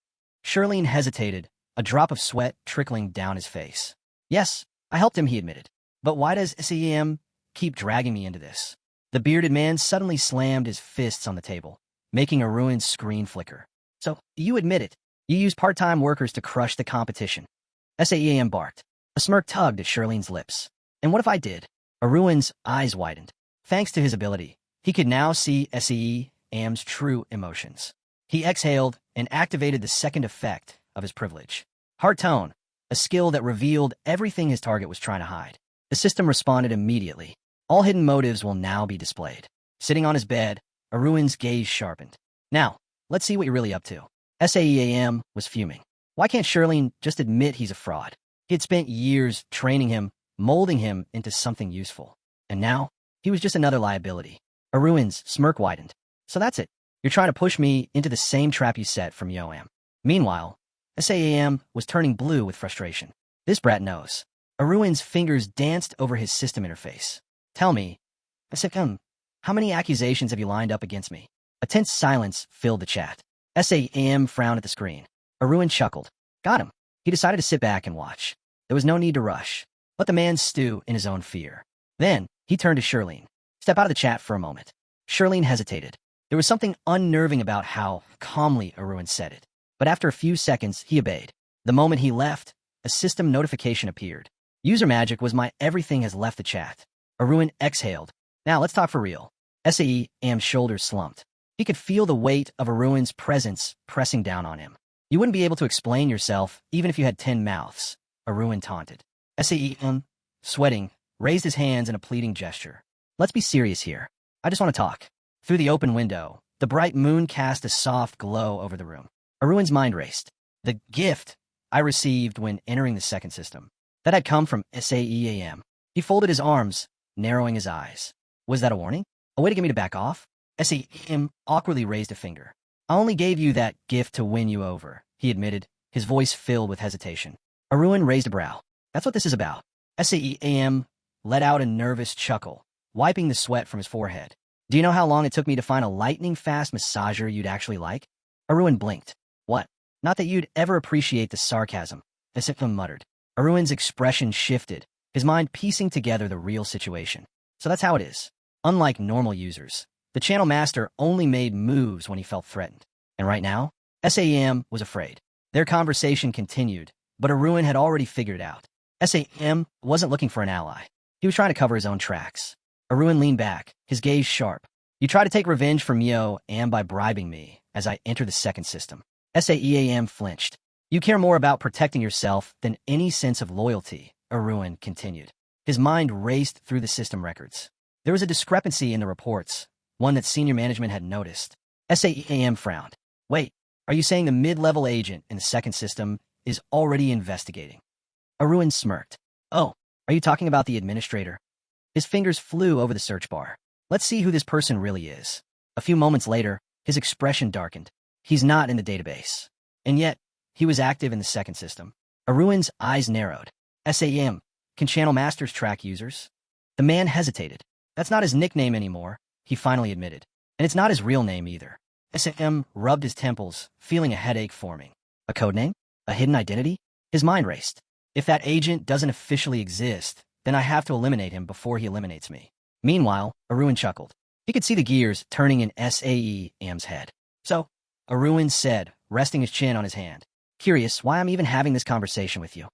Speaker 1: Shirlene hesitated, a drop of sweat trickling down his face. Yes, I helped him, he admitted. But why does SAEAM keep dragging me into this? The bearded man suddenly slammed his fists on the table, making Aruin's screen flicker. So, you admit it. You use part-time workers to crush the competition. SAEAM barked. A smirk tugged at Shirlene's lips. And what if I did? Aruin's eyes widened. Thanks to his ability, he could now see SAEAM's true emotions. He exhaled and activated the second effect of his privilege. Heart Tone, a skill that revealed everything his target was trying to hide. The system responded immediately. All hidden motives will now be displayed. Sitting on his bed, Aruin's gaze sharpened. Now, let's see what you're really up to. SAEAM was fuming. Why can't Shirlene just admit he's a fraud? He had spent years training him, molding him into something useful. And now, he was just another liability. Aruin's smirk widened. So that's it. You're trying to push me into the same trap you set from Mu Hioja. Meanwhile, SAEAM was turning blue with frustration. This brat knows. Aruin's fingers danced over his system interface. Tell me, Sukyan, how many accusations have you lined up against me? A tense silence filled the chat. SAEAM frowned at the screen. Aruin chuckled. Got him. He decided to sit back and watch. There was no need to rush. Let the man stew in his own fear. Then, he turned to Shirlene. Step out of the chat for a moment. Shirlene hesitated. There was something unnerving about how calmly Aruin said it. But after a few seconds, he obeyed. The moment he left, a system notification appeared. User magic was my everything has left the chat. Aruin exhaled. Now let's talk for real. SAEAM's shoulders slumped. He could feel the weight of Aruin's presence pressing down on him. You wouldn't be able to explain yourself even if you had 10 mouths, Aruin taunted. Saem, sweating, raised his hands in a pleading gesture. Let's be serious here. I just want to talk. Through the open window, the bright moon cast a soft glow over the room. Aruin's mind raced. The gift I received when entering the second system. That had come from Saem. He folded his arms, narrowing his eyes. Was that a warning? A way to get me to back off? Saem awkwardly raised a finger. I only gave you that gift to win you over, he admitted, his voice filled with hesitation. Aruin raised a brow. That's what this is about. Saem let out a nervous chuckle, wiping the sweat from his forehead. Do you know how long it took me to find a lightning-fast massager you'd actually like? Aruin blinked. What? Not that you'd ever appreciate the sarcasm, Saem muttered. Aruin's expression shifted, his mind piecing together the real situation. So that's how it is. Unlike normal users, the channel master only made moves when he felt threatened. And right now, Saem was afraid. Their conversation continued, but Aruin had already figured it out. Saem wasn't looking for an ally. He was trying to cover his own tracks. Aruin leaned back, his gaze sharp. You try to take revenge for Mio and by bribing me as I enter the second system. Saem flinched. You care more about protecting yourself than any sense of loyalty, Aruin continued. His mind raced through the system records. There was a discrepancy in the reports, one that senior management had noticed. Saem frowned. Wait, are you saying the mid-level agent in the second system is already investigating? Aruin smirked. Oh, are you talking about the administrator? His fingers flew over the search bar. Let's see who this person really is. A few moments later, his expression darkened. He's not in the database. And yet, he was active in the second system. Aruin's eyes narrowed. Saem, can channel masters track users? The man hesitated. That's not his nickname anymore, he finally admitted. And it's not his real name either. Saem rubbed his temples, feeling a headache forming. A codename? A hidden identity? His mind raced. If that agent doesn't officially exist, then I have to eliminate him before he eliminates me. Meanwhile, Aruin chuckled. He could see the gears turning in Saem's head. So, Aruin said, resting his chin on his hand. Curious why I'm even having this conversation with you.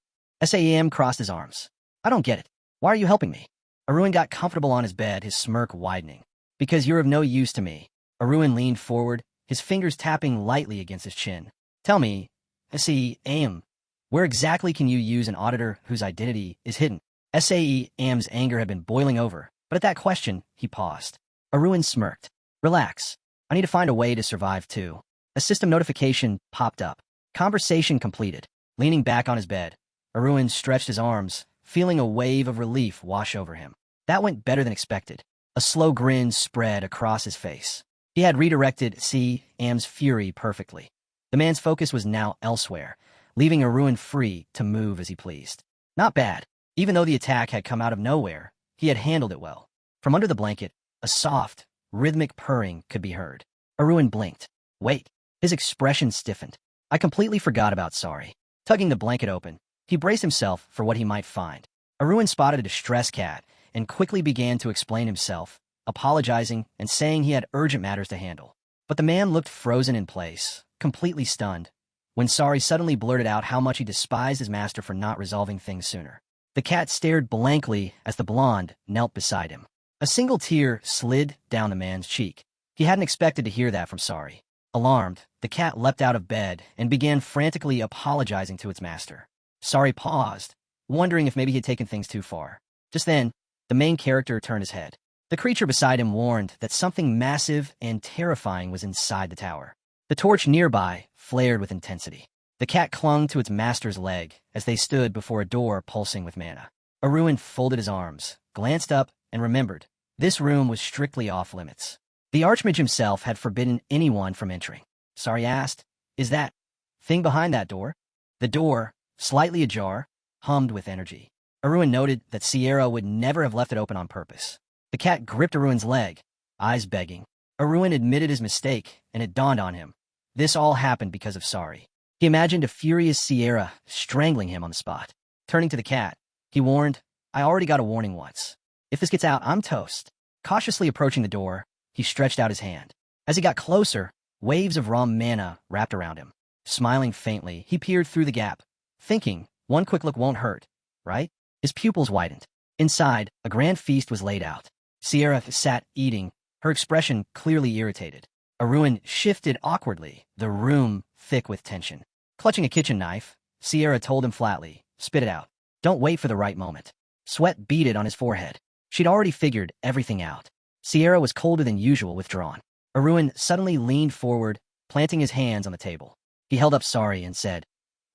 Speaker 1: Saem crossed his arms. I don't get it. Why are you helping me? Aruin got comfortable on his bed, his smirk widening. Because you're of no use to me. Aruin leaned forward, his fingers tapping lightly against his chin. Tell me, Saem, where exactly can you use an auditor whose identity is hidden? Saem's anger had been boiling over, but at that question, he paused. Aruin smirked. Relax. I need to find a way to survive too. A system notification popped up. Conversation completed. Leaning back on his bed, Aruin stretched his arms, feeling a wave of relief wash over him. That went better than expected. A slow grin spread across his face. He had redirected Saem's fury perfectly. The man's focus was now elsewhere, leaving Aruin free to move as he pleased. Not bad. Even though the attack had come out of nowhere, he had handled it well. From under the blanket, a soft, rhythmic purring could be heard. Aruin blinked. Wait. His expression stiffened. I completely forgot about sorry. Tugging the blanket open, he braced himself for what he might find. Aruin spotted a distressed cat and quickly began to explain himself, apologizing and saying he had urgent matters to handle. But the man looked frozen in place, completely stunned, when Sorry suddenly blurted out how much he despised his master for not resolving things sooner. The cat stared blankly as the blonde knelt beside him. A single tear slid down the man's cheek. He hadn't expected to hear that from Sorry. Alarmed, the cat leapt out of bed and began frantically apologizing to its master. Sorry paused, wondering if maybe he had taken things too far. Just then, the main character turned his head. The creature beside him warned that something massive and terrifying was inside the tower. The torch nearby flared with intensity. The cat clung to its master's leg as they stood before a door pulsing with mana. Aruin folded his arms, glanced up, and remembered. This room was strictly off-limits. The Archmage himself had forbidden anyone from entering. Sorry asked, is that thing behind that door? The door, slightly ajar, hummed with energy. Aruin noted that Sierra would never have left it open on purpose. The cat gripped Aruin's leg, eyes begging. Aruin admitted his mistake, and it dawned on him. This all happened because of Sorry. He imagined a furious Sierra strangling him on the spot. Turning to the cat, he warned, I already got a warning once. If this gets out, I'm toast. Cautiously approaching the door, he stretched out his hand. As he got closer, waves of raw mana wrapped around him. Smiling faintly, he peered through the gap, thinking, one quick look won't hurt, right? His pupils widened. Inside, a grand feast was laid out. Sierra sat eating, her expression clearly irritated. Aruin shifted awkwardly, the room thick with tension. Clutching a kitchen knife, Sierra told him flatly, "Spit it out. Don't wait for the right moment." Sweat beaded on his forehead. She'd already figured everything out. Sierra was colder than usual, withdrawn. Aruin suddenly leaned forward, planting his hands on the table. He held up Sari and said,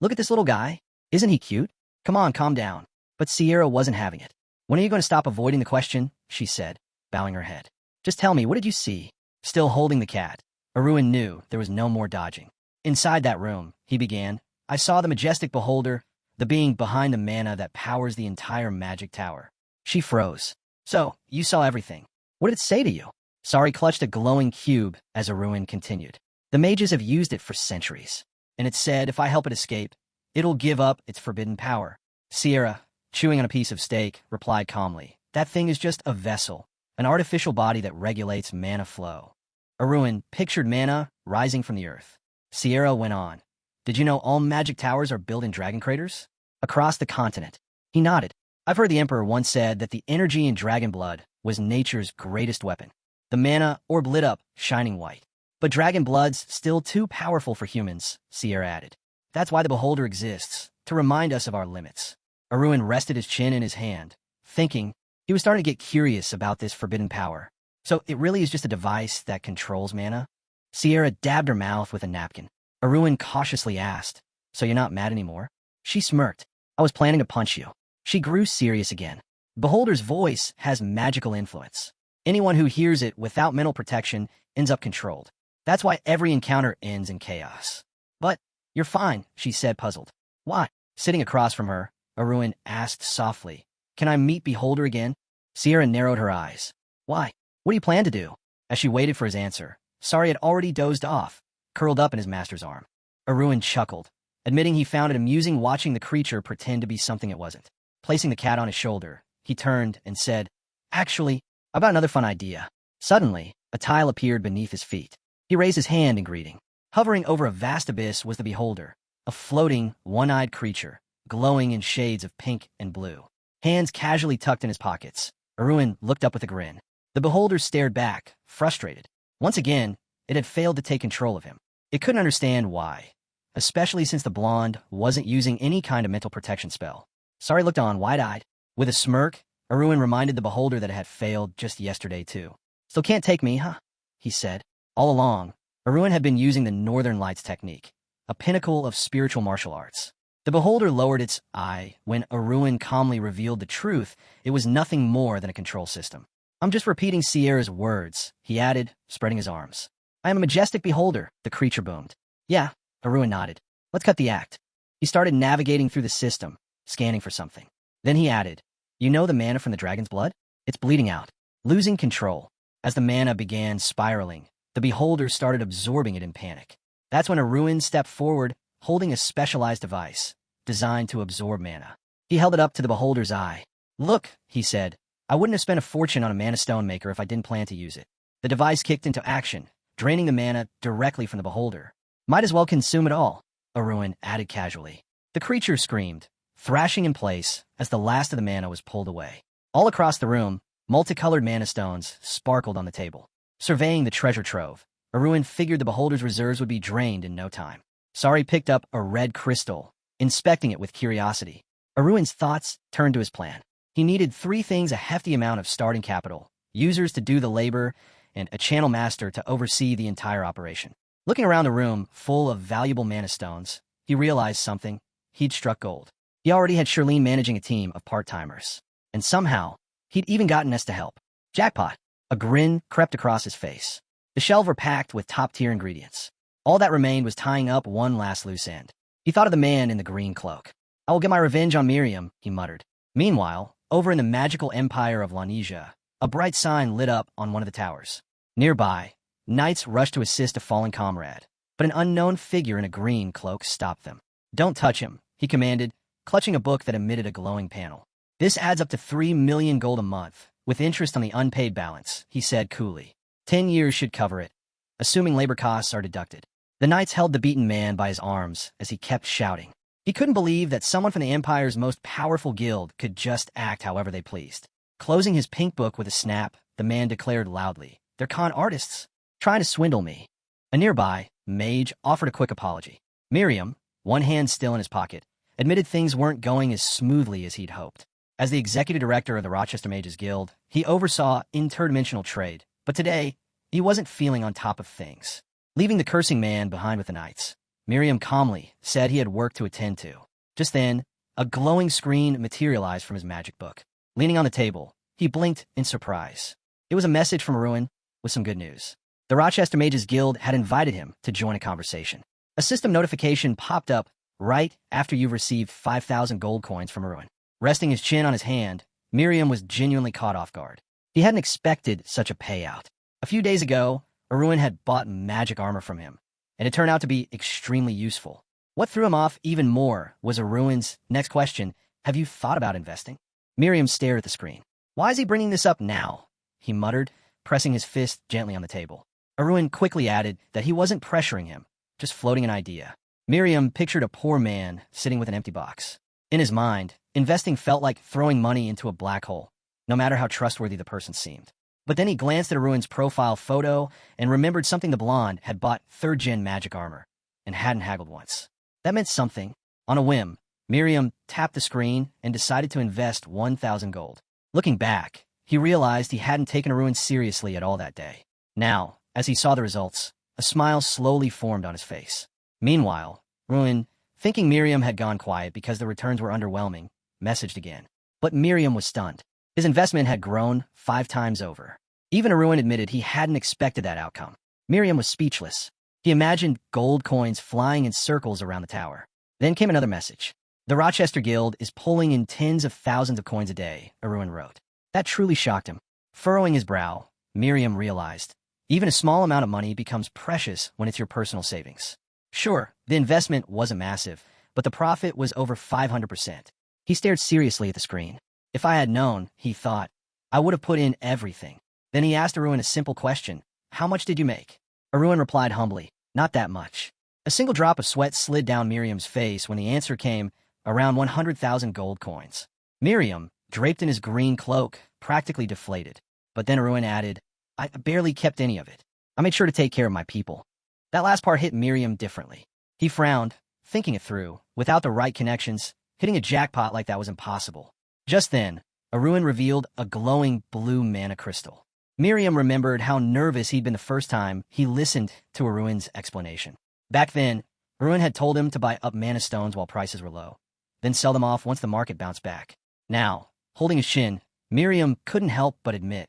Speaker 1: "Look at this little guy. Isn't he cute? Come on, calm down." But Sierra wasn't having it. "When are you going to stop avoiding the question?" she said, bowing her head. "Just tell me, what did you see?" Still holding the cat, Aruin knew there was no more dodging. "Inside that room," he began, "I saw the majestic beholder, the being behind the mana that powers the entire magic tower." She froze. "So, you saw everything. What did it say to you?" Sari clutched a glowing cube as Aruin continued. "The mages have used it for centuries, and it said if I help it escape, it'll give up its forbidden power." Sierra, chewing on a piece of steak, replied calmly, "That thing is just a vessel, an artificial body that regulates mana flow." Aruin pictured mana rising from the earth. Sierra went on, "Did you know all magic towers are built in dragon craters? Across the continent." He nodded. "I've heard the Emperor once said that the energy in dragon blood was nature's greatest weapon." The mana orb lit up, shining white. "But dragon blood's still too powerful for humans," Sierra added. "That's why the beholder exists, to remind us of our limits." Aruin rested his chin in his hand, thinking. He was starting to get curious about this forbidden power. So it really is just a device that controls mana? Sierra dabbed her mouth with a napkin. Aruin cautiously asked, "So you're not mad anymore?" She smirked. "I was planning to punch you." She grew serious again. Beholder's voice has magical influence. Anyone who hears it without mental protection ends up controlled. That's why every encounter ends in chaos. "But you're fine," she said, puzzled. "Why?" Sitting across from her, Aruin asked softly, "Can I meet Beholder again?" Sierra narrowed her eyes. "Why? What do you plan to do?" As she waited for his answer, Sari had already dozed off, curled up in his master's arm. Aruin chuckled, admitting he found it amusing watching the creature pretend to be something it wasn't. Placing the cat on his shoulder, he turned and said, "Actually, I've got another fun idea." Suddenly, a tile appeared beneath his feet. He raised his hand in greeting. Hovering over a vast abyss was the Beholder, a floating, one-eyed creature, glowing in shades of pink and blue. Hands casually tucked in his pockets, Aruin looked up with a grin. The Beholder stared back, frustrated. Once again, it had failed to take control of him. It couldn't understand why, especially since the blonde wasn't using any kind of mental protection spell. Sari looked on wide-eyed. With a smirk, Aruin reminded the Beholder that it had failed just yesterday too. "Still can't take me, huh?" he said. All along, Aruin had been using the Northern Lights technique, a pinnacle of spiritual martial arts. The Beholder lowered its eye when Aruin calmly revealed the truth. It was nothing more than a control system. "I'm just repeating Sierra's words," he added, spreading his arms. "I am a majestic Beholder," the creature boomed. "Yeah," Aruin nodded. "Let's cut the act." He started navigating through the system, scanning for something. Then he added, "You know the mana from the dragon's blood? It's bleeding out, losing control." As the mana began spiraling, the Beholder started absorbing it in panic. That's when Aruin stepped forward, holding a specialized device, designed to absorb mana. He held it up to the Beholder's eye. "Look," he said, "I wouldn't have spent a fortune on a mana stone maker if I didn't plan to use it." The device kicked into action, draining the mana directly from the Beholder. "Might as well consume it all," Aruin added casually. The creature screamed, thrashing in place as the last of the mana was pulled away. All across the room, multicolored mana stones sparkled on the table. Surveying the treasure trove, Aruin figured the Beholder's reserves would be drained in no time. Sari picked up a red crystal, inspecting it with curiosity. Aruin's thoughts turned to his plan. He needed three things: a hefty amount of starting capital, users to do the labor, and a channel master to oversee the entire operation. Looking around the room full of valuable mana stones, he realized something. He'd struck gold. He already had Shirlene managing a team of part-timers. And somehow, he'd even gotten Ness to help. Jackpot! A grin crept across his face. The shelves were packed with top-tier ingredients. All that remained was tying up one last loose end. He thought of the man in the green cloak. "I will get my revenge on Miriam," he muttered. Meanwhile, over in the magical empire of Lanesia, a bright sign lit up on one of the towers. Nearby, knights rushed to assist a fallen comrade, but an unknown figure in a green cloak stopped them. "Don't touch him," he commanded, clutching a book that emitted a glowing panel. "This adds up to 3 million gold a month, with interest on the unpaid balance," he said coolly. 10 years should cover it, assuming labor costs are deducted. The knights held the beaten man by his arms as he kept shouting. He couldn't believe that someone from the Empire's most powerful guild could just act however they pleased. Closing his pink book with a snap, the man declared loudly, "They're con artists. trying to swindle me. A nearby mage offered a quick apology. Miriam, one hand still in his pocket, admitted things weren't going as smoothly as he'd hoped. As the executive director of the Rochester Mages Guild, he oversaw interdimensional trade, but today, he wasn't feeling on top of things. Leaving the cursing man behind with the knights, Miriam calmly said he had work to attend to. Just then, a glowing screen materialized from his magic book. Leaning on the table, he blinked in surprise. It was a message from Aruin with some good news. The Rochester Mages Guild had invited him to join a conversation. A system notification popped up right after you received 5,000 gold coins from Aruin. Resting his chin on his hand, Miriam was genuinely caught off guard. He hadn't expected such a payout. A few days ago, Aruin had bought magic armor from him, and it turned out to be extremely useful. What threw him off even more was Aruin's next question: have you thought about investing? Miriam stared at the screen. Why is he bringing this up now? He muttered, pressing his fist gently on the table. Aruin quickly added that he wasn't pressuring him, just floating an idea. Miriam pictured a poor man sitting with an empty box. In his mind, investing felt like throwing money into a black hole, no matter how trustworthy the person seemed. But then he glanced at Aruin's profile photo and remembered something. The blonde had bought 3rd-gen magic armor and hadn't haggled once. That meant something. On a whim, Miriam tapped the screen and decided to invest 1,000 gold. Looking back, he realized he hadn't taken Aruin seriously at all that day. Now, as he saw the results, a smile slowly formed on his face. Meanwhile, Aruin, thinking Miriam had gone quiet because the returns were underwhelming, messaged again. But Miriam was stunned. His investment had grown 5 times over. Even Aruin admitted he hadn't expected that outcome. Miriam was speechless. He imagined gold coins flying in circles around the tower. Then came another message. The Rochester Guild is pulling in tens of thousands of coins a day, Aruin wrote. That truly shocked him. Furrowing his brow, Miriam realized, even a small amount of money becomes precious when it's your personal savings. Sure, the investment wasn't massive, but the profit was over 500%. He stared seriously at the screen. If I had known, he thought, I would have put in everything. Then he asked Aruin a simple question. How much did you make? Aruin replied humbly, not that much. A single drop of sweat slid down Miriam's face when the answer came, around 100,000 gold coins. Miriam, draped in his green cloak, practically deflated. But then Aruin added, I barely kept any of it. I made sure to take care of my people. That last part hit Miriam differently. He frowned, thinking it through. Without the right connections, hitting a jackpot like that was impossible. Just then, Aruin revealed a glowing blue mana crystal. Miriam remembered how nervous he'd been the first time he listened to Aruin's explanation. Back then, Aruin had told him to buy up mana stones while prices were low, then sell them off once the market bounced back. Now, holding his shin, Miriam couldn't help but admit,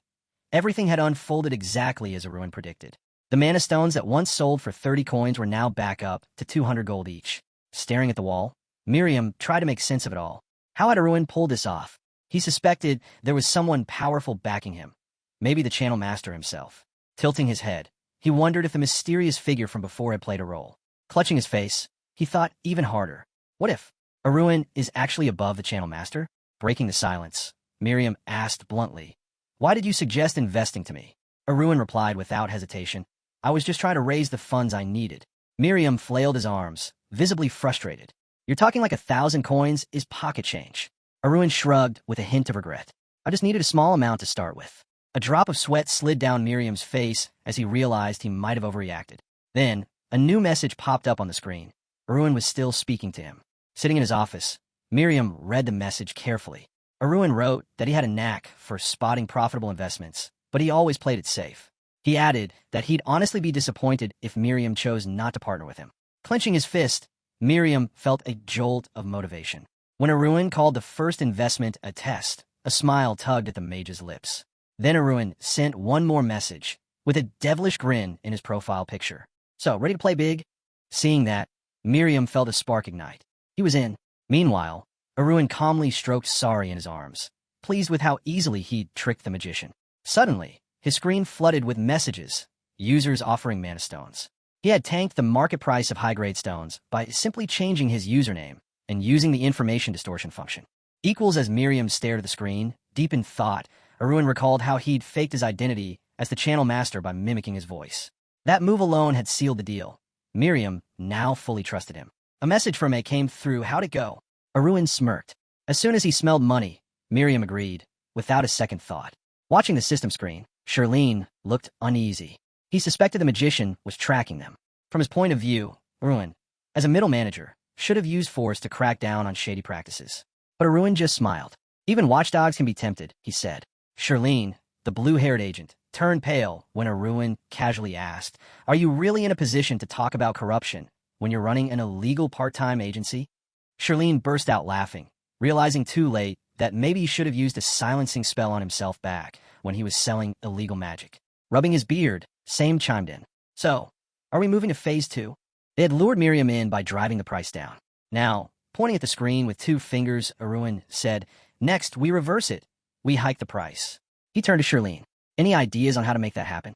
Speaker 1: everything had unfolded exactly as Aruin predicted. The mana stones that once sold for 30 coins were now back up to 200 gold each. Staring at the wall, Miriam tried to make sense of it all. How had Aruin pulled this off? He suspected there was someone powerful backing him. Maybe the channel master himself. Tilting his head, he wondered if the mysterious figure from before had played a role. Clutching his face, he thought even harder. What if Aruin is actually above the channel master? Breaking the silence, Miriam asked bluntly, why did you suggest investing to me? Aruin replied without hesitation, I was just trying to raise the funds I needed. Miriam flailed his arms, visibly frustrated. You're talking like 1,000 coins is pocket change. Aruin shrugged with a hint of regret. I just needed a small amount to start with. A drop of sweat slid down Miriam's face as he realized he might have overreacted. Then, a new message popped up on the screen. Aruin was still speaking to him. Sitting in his office, Miriam read the message carefully. Aruin wrote that he had a knack for spotting profitable investments, but he always played it safe. He added that he'd honestly be disappointed if Miriam chose not to partner with him. Clenching his fist, Miriam felt a jolt of motivation. When Aruin called the first investment a test, a smile tugged at the mage's lips. Then Aruin sent one more message, with a devilish grin in his profile picture. So, ready to play big? Seeing that, Miriam felt a spark ignite. He was in. Meanwhile, Aruin calmly stroked Sari in his arms, pleased with how easily he'd tricked the magician. Suddenly, his screen flooded with messages, users offering mana stones. He had tanked the market price of high-grade stones by simply changing his username and using the information distortion function. Equals as Miriam stared at the screen, deep in thought, Aruin recalled how he'd faked his identity as the channel master by mimicking his voice. That move alone had sealed the deal. Miriam now fully trusted him. A message from A came through. How'd it go? Aruin smirked. As soon as he smelled money, Miriam agreed, without a second thought. Watching the system screen, Charlene looked uneasy. He suspected the magician was tracking them. From his point of view, Aruin, as a middle manager, should have used force to crack down on shady practices. But Aruin just smiled. Even watchdogs can be tempted, he said. Charlene, the blue-haired agent, turned pale when Aruin casually asked, "Are you really in a position to talk about corruption when you're running an illegal part-time agency?" Charlene burst out laughing, realizing too late that maybe he should have used a silencing spell on himself back when he was selling illegal magic. Rubbing his beard, Same chimed in. "So, are we moving to Phase 2? They had lured Miriam in by driving the price down. Now, pointing at the screen with 2 fingers, Aruin said, "Next, we reverse it. We hike the price." He turned to Charlene. "Any ideas on how to make that happen?"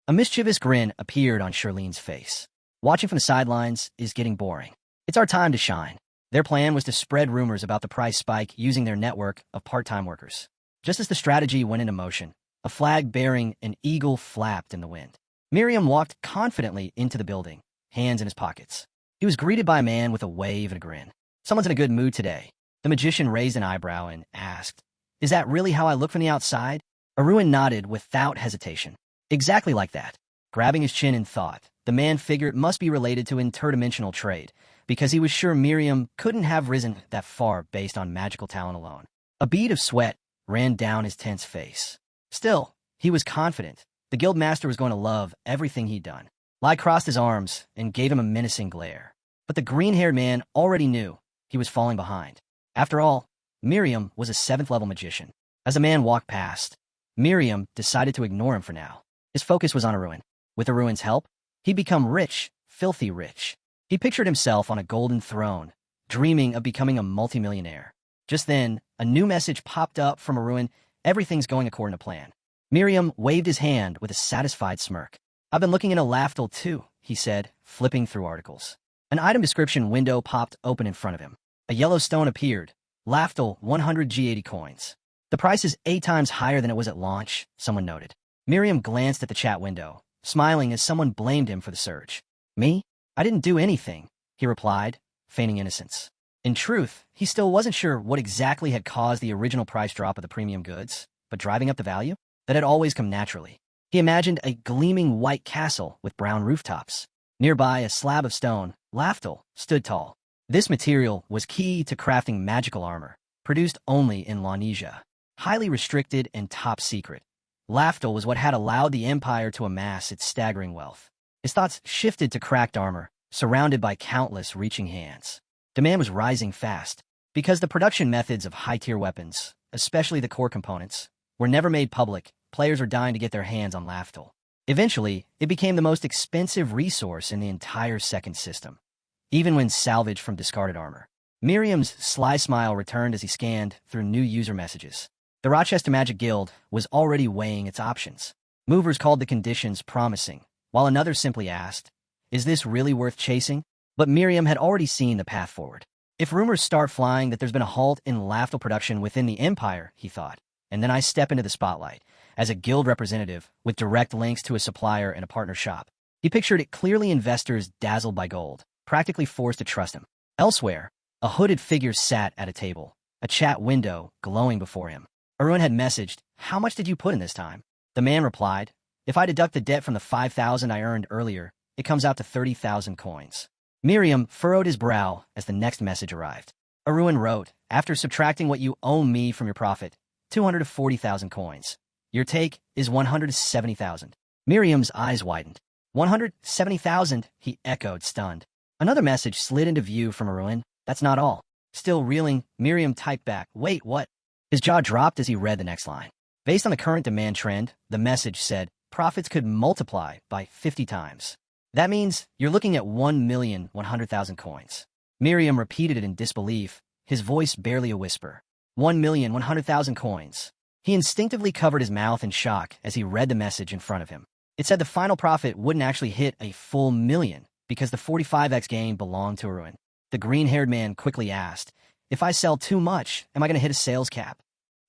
Speaker 1: A mischievous grin appeared on Charlene's face. "Watching from the sidelines is getting boring. It's our time to shine." Their plan was to spread rumors about the price spike using their network of part-time workers. Just as the strategy went into motion, a flag bearing an eagle flapped in the wind. Miriam walked confidently into the building, hands in his pockets. He was greeted by a man with a wave and a grin. "Someone's in a good mood today." The magician raised an eyebrow and asked, "Is that really how I look from the outside?" Aruin nodded without hesitation. "Exactly like that." Grabbing his chin in thought, the man figured it must be related to interdimensional trade, because he was sure Miriam couldn't have risen that far based on magical talent alone. A bead of sweat ran down his tense face. Still, he was confident. The guildmaster was going to love everything he'd done. Lai crossed his arms and gave him a menacing glare. But the green-haired man already knew he was falling behind. After all, Miriam was a 7th-level magician. As the man walked past, Miriam decided to ignore him for now. His focus was on Aruin. With Aruin's help, he'd become rich, filthy rich. He pictured himself on a golden throne, dreaming of becoming a multimillionaire. Just then, a new message popped up from Aruin. "Everything's going according to plan." Miriam waved his hand with a satisfied smirk. "I've been looking into Laftel too," he said, flipping through articles. An item description window popped open in front of him. A yellow stone appeared. Laftel, 100 G80 coins. "The price is 8 times higher than it was at launch," someone noted. Miriam glanced at the chat window, smiling as someone blamed him for the surge. "Me? I didn't do anything," he replied, feigning innocence. In truth, he still wasn't sure what exactly had caused the original price drop of the premium goods, but driving up the value? That had always come naturally. He imagined a gleaming white castle with brown rooftops. Nearby, a slab of stone, Laftel, stood tall. This material was key to crafting magical armor, produced only in Launesia. Highly restricted and top secret, Laftel was what had allowed the Empire to amass its staggering wealth. His thoughts shifted to cracked armor, surrounded by countless reaching hands. Demand was rising fast, because the production methods of high-tier weapons, especially the core components, were never made public. Players were dying to get their hands on Laftel. Eventually, it became the most expensive resource in the entire second system, even when salvaged from discarded armor. Miriam's sly smile returned as he scanned through new user messages. The Rochester Magic Guild was already weighing its options. Movers called the conditions promising, while another simply asked, "Is this really worth chasing?" But Miriam had already seen the path forward. If rumors start flying that there's been a halt in Laftel production within the Empire, he thought, and then I step into the spotlight as a guild representative with direct links to a supplier and a partner shop. He pictured it clearly investors dazzled by gold, practically forced to trust him. Elsewhere, a hooded figure sat at a table, a chat window glowing before him. Aruin had messaged, "How much did you put in this time?" The man replied, "If I deduct the debt from the 5,000 I earned earlier, it comes out to 30,000 coins. Miriam furrowed his brow as the next message arrived. Aruin wrote, "After subtracting what you owe me from your profit, 240,000 coins. Your take is 170,000. Miriam's eyes widened. 170,000, he echoed, stunned. Another message slid into view from Aruin. "That's not all." Still reeling, Miriam typed back, "Wait, what?" His jaw dropped as he read the next line. Based on the current demand trend, the message said, profits could multiply by 50 times. That means you're looking at 1,100,000 coins. Miriam repeated it in disbelief, his voice barely a whisper. 1,100,000 coins. He instinctively covered his mouth in shock as he read the message in front of him. It said the final profit wouldn't actually hit a full million because the 45x gain belonged to Aruin. The green-haired man quickly asked, "If I sell too much, am I going to hit a sales cap?"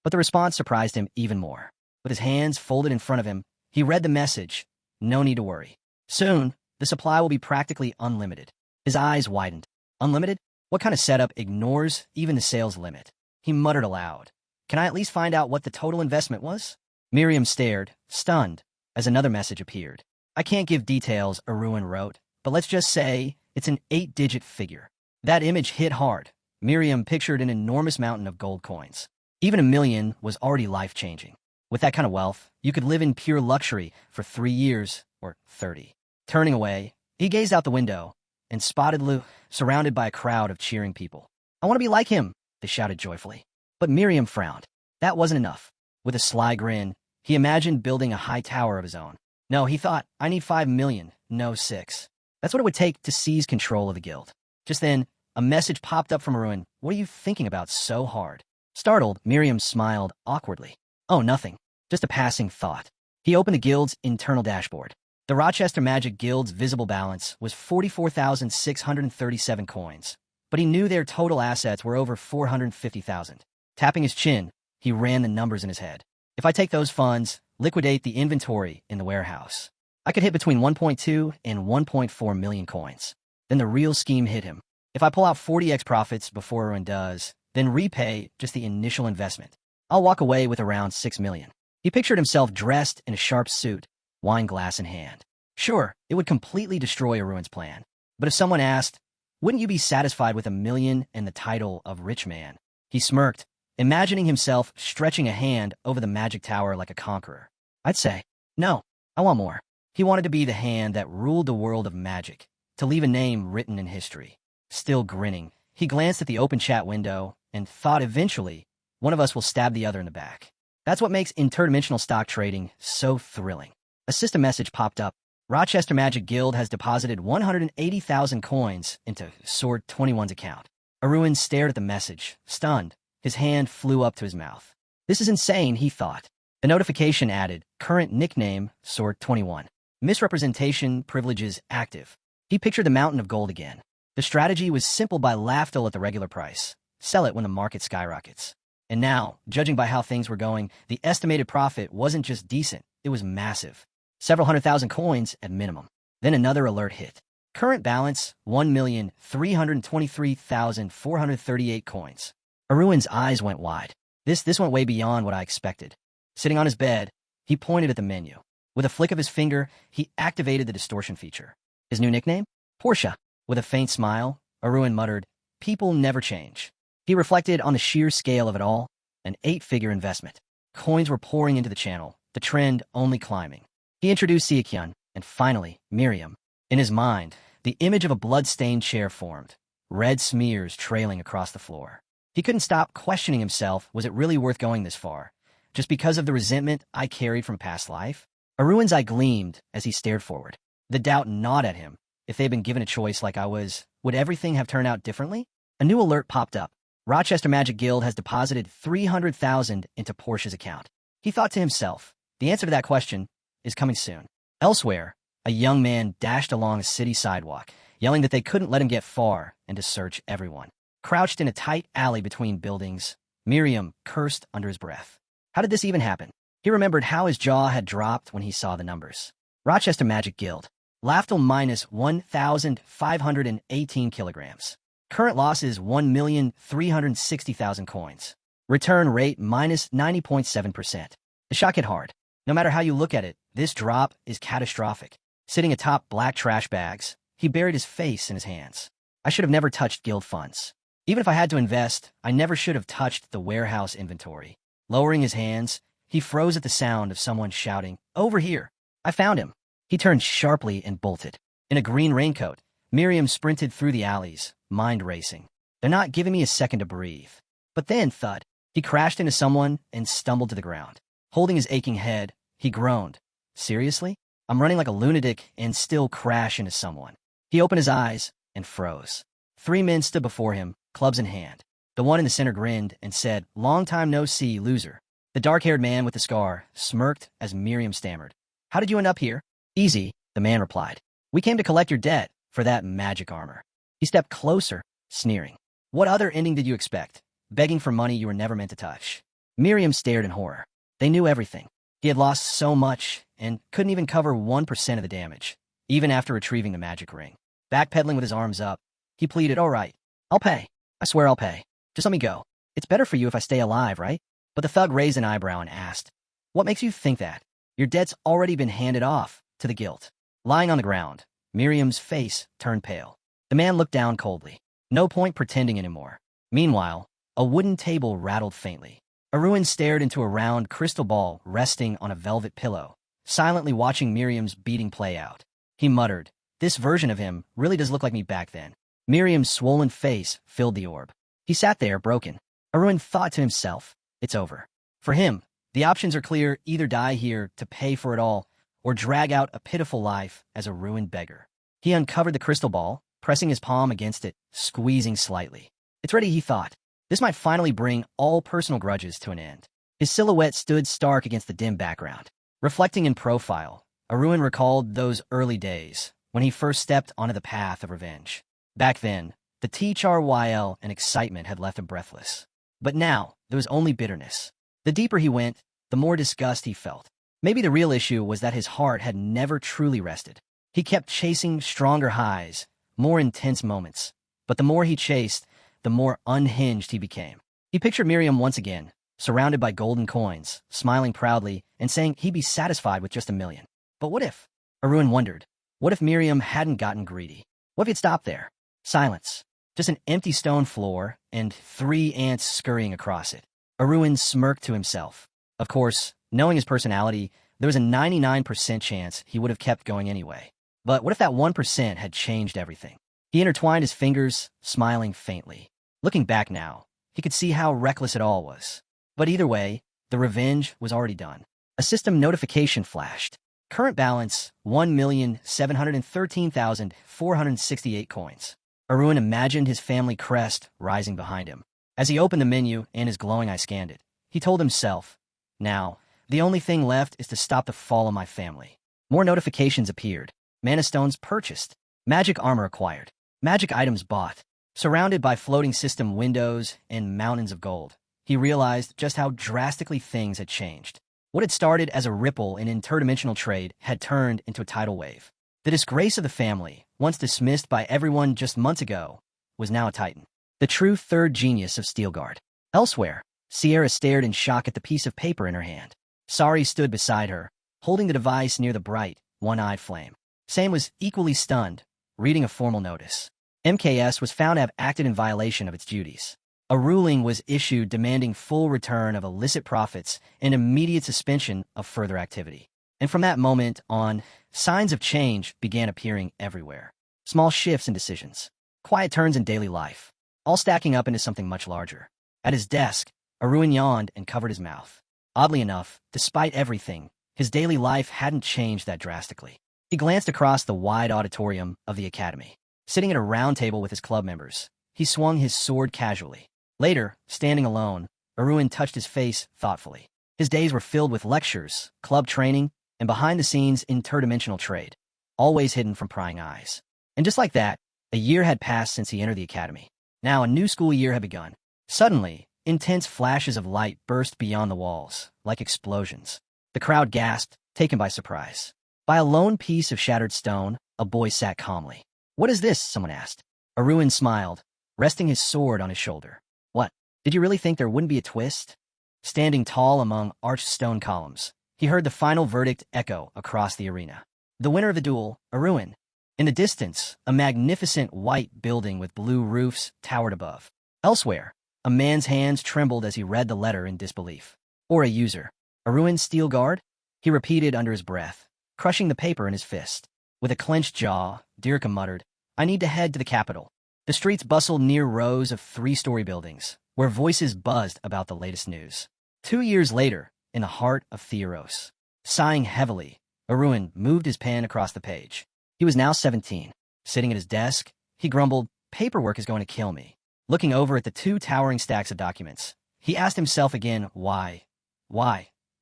Speaker 1: But the response surprised him even more. With his hands folded in front of him, he read the message. No need to worry. Soon, the supply will be practically unlimited. His eyes widened. Unlimited? What kind of setup ignores even the sales limit? He muttered aloud. Can I at least find out what the total investment was? Miriam stared, stunned, as another message appeared. I can't give details, Aruin wrote, but let's just say it's an 8-digit figure. That image hit hard. Miriam pictured an enormous mountain of gold coins. Even 1 million was already life-changing. With that kind of wealth, you could live in pure luxury for 3 years or 30. Turning away, he gazed out the window and spotted Lou surrounded by a crowd of cheering people. I want to be like him, they shouted joyfully. But Miriam frowned. That wasn't enough. With a sly grin, he imagined building a high tower of his own. No, he thought, I need 5 million, no 6. That's what it would take to seize control of the guild. Just then, a message popped up from Aruin. What are you thinking about so hard? Startled, Miriam smiled awkwardly. Oh, nothing. Just a passing thought. He opened the guild's internal dashboard. The Rochester Magic Guild's visible balance was 44,637 coins, but he knew their total assets were over 450,000. Tapping his chin, he ran the numbers in his head. If I take those funds, liquidate the inventory in the warehouse, I could hit between 1.2 and 1.4 million coins. Then the real scheme hit him. If I pull out 40x profits before Aruin does, then repay just the initial investment, I'll walk away with around 6 million. He pictured himself dressed in a sharp suit, wine glass in hand. Sure, it would completely destroy Aruin's plan. But if someone asked, wouldn't you be satisfied with 1 million and the title of rich man? He smirked, imagining himself stretching a hand over the magic tower like a conqueror. I'd say, no, I want more. He wanted to be the hand that ruled the world of magic, to leave a name written in history. Still grinning, he glanced at the open chat window and thought eventually, one of us will stab the other in the back. That's what makes interdimensional stock trading so thrilling. A system message popped up. Rochester Magic Guild has deposited 180,000 coins into Sword 21's account. Aruin stared at the message, stunned. His hand flew up to his mouth. This is insane, he thought. The notification added, current nickname, Sword 21. Misrepresentation privileges active. He pictured the mountain of gold again. The strategy was simple buy Laftel at the regular price. Sell it when the market skyrockets. And now, judging by how things were going, the estimated profit wasn't just decent, it was massive. Several 100,000 coins at minimum. Then another alert hit. Current balance, 1,323,438 coins. Aruin's eyes went wide. This went way beyond what I expected. Sitting on his bed, he pointed at the menu. With a flick of his finger, he activated the distortion feature. His new nickname? Portia. With a faint smile, Aruin muttered, people never change. He reflected on the sheer scale of it all, an 8-figure investment. Coins were pouring into the channel, the trend only climbing. He introduced Sukyan, and finally, Miriam. In his mind, the image of a blood-stained chair formed, red smears trailing across the floor. He couldn't stop questioning himself, was it really worth going this far? Just because of the resentment I carried from past life? Aruin's eye gleamed as he stared forward. The doubt gnawed at him. If they'd been given a choice like I was, would everything have turned out differently? A new alert popped up. Rochester Magic Guild has deposited 300,000 into Portia's account. He thought to himself, the answer to that question is coming soon. Elsewhere, a young man dashed along a city sidewalk, yelling that they couldn't let him get far and to search everyone. Crouched in a tight alley between buildings, Miriam cursed under his breath. How did this even happen? He remembered how his jaw had dropped when he saw the numbers. Rochester Magic Guild. Laftel minus 1,518 kilograms. Current loss is 1,360,000 coins. Return rate minus 90.7%. The shock hit hard. No matter how you look at it, this drop is catastrophic. Sitting atop black trash bags, he buried his face in his hands. I should have never touched guild funds. Even if I had to invest, I never should have touched the warehouse inventory. Lowering his hands, he froze at the sound of someone shouting, "Over here! I found him!" He turned sharply and bolted. In a green raincoat, Miriam sprinted through the alleys, mind racing. They're not giving me a second to breathe. But then, thud, he crashed into someone and stumbled to the ground. Holding his aching head, he groaned. Seriously? I'm running like a lunatic and still crash into someone. He opened his eyes and froze. 3 men stood before him, clubs in hand. The one in the center grinned and said, "Long time no see, loser." The dark-haired man with the scar smirked as Miriam stammered. "How did you end up here?" "Easy," the man replied. "We came to collect your debt for that magic armor." He stepped closer, sneering. "What other ending did you expect? Begging for money you were never meant to touch." Miriam stared in horror. They knew everything. He had lost so much and couldn't even cover 1% of the damage, even after retrieving the magic ring. Backpedaling with his arms up, he pleaded, "All right, I'll pay. I swear I'll pay. Just let me go. It's better for you if I stay alive, right?" But the thug raised an eyebrow and asked, "What makes you think that? Your debt's already been handed off to the guild." Lying on the ground, Miriam's face turned pale. The man looked down coldly. No point pretending anymore. Meanwhile, a wooden table rattled faintly. Aruin stared into a round crystal ball resting on a velvet pillow, silently watching Miriam's beating play out. He muttered, "This version of him really does look like me back then." Miriam's swollen face filled the orb. He sat there, broken. Aruin thought to himself, "It's over." For him, the options are clear: either die here to pay for it all, or drag out a pitiful life as a ruined beggar. He uncovered the crystal ball, pressing his palm against it, squeezing slightly. "It's ready," he thought. This might finally bring all personal grudges to an end. His silhouette stood stark against the dim background. Reflecting in profile, Aruin recalled those early days, when he first stepped onto the path of revenge. Back then, the THRYL and excitement had left him breathless. But now, there was only bitterness. The deeper he went, the more disgust he felt. Maybe the real issue was that his heart had never truly rested. He kept chasing stronger highs, more intense moments. But the more he chased, the more unhinged he became. He pictured Miriam once again, surrounded by golden coins, smiling proudly and saying he'd be satisfied with just 1,000,000. But what if? Aruin wondered. What if Miriam hadn't gotten greedy? What if he'd stopped there? Silence. Just an empty stone floor and 3 ants scurrying across it. Aruin smirked to himself. Of course, knowing his personality, there was a 99% chance he would have kept going anyway. But what if that 1% had changed everything? He intertwined his fingers, smiling faintly. Looking back now, he could see how reckless it all was. But either way, the revenge was already done. A system notification flashed. Current balance, 1,713,468 coins. Aruin imagined his family crest rising behind him. As he opened the menu and his glowing eye scanned it, he told himself, "Now, the only thing left is to stop the fall of my family." More notifications appeared. Mana stones purchased. Magic armor acquired. Magic items bought. Surrounded by floating system windows and mountains of gold, he realized just how drastically things had changed. What had started as a ripple in interdimensional trade had turned into a tidal wave. The disgrace of the family, once dismissed by everyone just months ago, was now a titan. The true third genius of Steelguard. Elsewhere, Sierra stared in shock at the piece of paper in her hand. Sari stood beside her, holding the device near the bright, one-eyed flame. Sam was equally stunned, reading a formal notice. MKS was found to have acted in violation of its duties. A ruling was issued demanding full return of illicit profits and immediate suspension of further activity. And from that moment on, signs of change began appearing everywhere. Small shifts in decisions, quiet turns in daily life, all stacking up into something much larger. At his desk, Aruin yawned and covered his mouth. Oddly enough, despite everything, his daily life hadn't changed that drastically. He glanced across the wide auditorium of the academy. Sitting at a round table with his club members, he swung his sword casually. Later, standing alone, Aruin touched his face thoughtfully. His days were filled with lectures, club training, and behind-the-scenes interdimensional trade, always hidden from prying eyes. And just like that, a year had passed since he entered the academy. Now a new school year had begun. Suddenly, intense flashes of light burst beyond the walls, like explosions. The crowd gasped, taken by surprise. By a lone piece of shattered stone, a boy sat calmly. "What is this?" someone asked. Aruin smiled, resting his sword on his shoulder. "What? Did you really think there wouldn't be a twist?" Standing tall among arched stone columns, he heard the final verdict echo across the arena. The winner of the duel, Aruin. In the distance, a magnificent white building with blue roofs towered above. Elsewhere, a man's hands trembled as he read the letter in disbelief. "Or a user. Aruin Steelguard?" he repeated under his breath, crushing the paper in his fist. With a clenched jaw, Dirka muttered, "I need to head to the capital." The streets bustled near rows of 3-story buildings, where voices buzzed about the latest news. 2 years later, in the heart of Theros. Sighing heavily, Aruin moved his pen across the page. He was now 17. Sitting at his desk, he grumbled, "Paperwork is going to kill me." Looking over at the 2 towering stacks of documents, he asked himself again why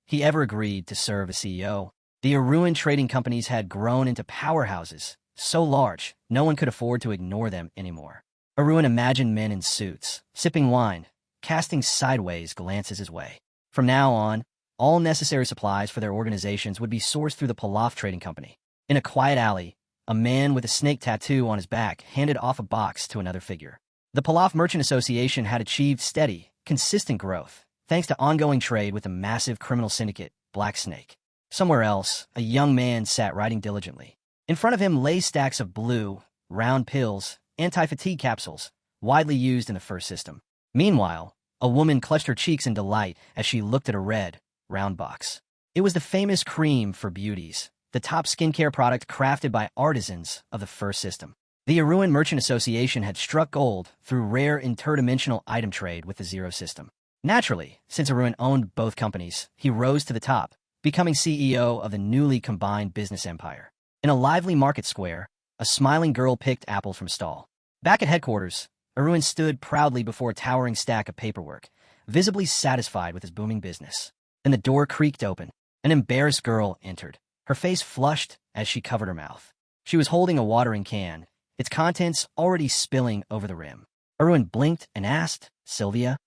Speaker 1: he ever agreed to serve as CEO. The Aruin trading companies had grown into powerhouses, so large no one could afford to ignore them anymore. Aruin imagined men in suits, sipping wine, casting sideways glances his way. From now on, all necessary supplies for their organizations would be sourced through the Pilaf Trading Company. In a quiet alley, a man with a snake tattoo on his back handed off a box to another figure. The Pilaf Merchant Association had achieved steady, consistent growth, thanks to ongoing trade with the massive criminal syndicate, Black Snake. Somewhere else, a young man sat writing diligently. In front of him lay stacks of blue, round pills, anti-fatigue capsules, widely used in the first system. Meanwhile, a woman clutched her cheeks in delight as she looked at a red, round box. It was the famous cream for beauties, the top skincare product crafted by artisans of the first system. The Aruin Merchant Association had struck gold through rare interdimensional item trade with the Zero system. Naturally, since Aruin owned both companies, he rose to the top, becoming CEO of the newly combined business empire. In a lively market square, a smiling girl picked apples from a stall. Back at headquarters, Aruin stood proudly before a towering stack of paperwork, visibly satisfied with his booming business. Then the door creaked open. An embarrassed girl entered, her face flushed as she covered her mouth. She was holding a watering can, its contents already spilling over the rim. Aruin blinked and asked, "Sylvia?"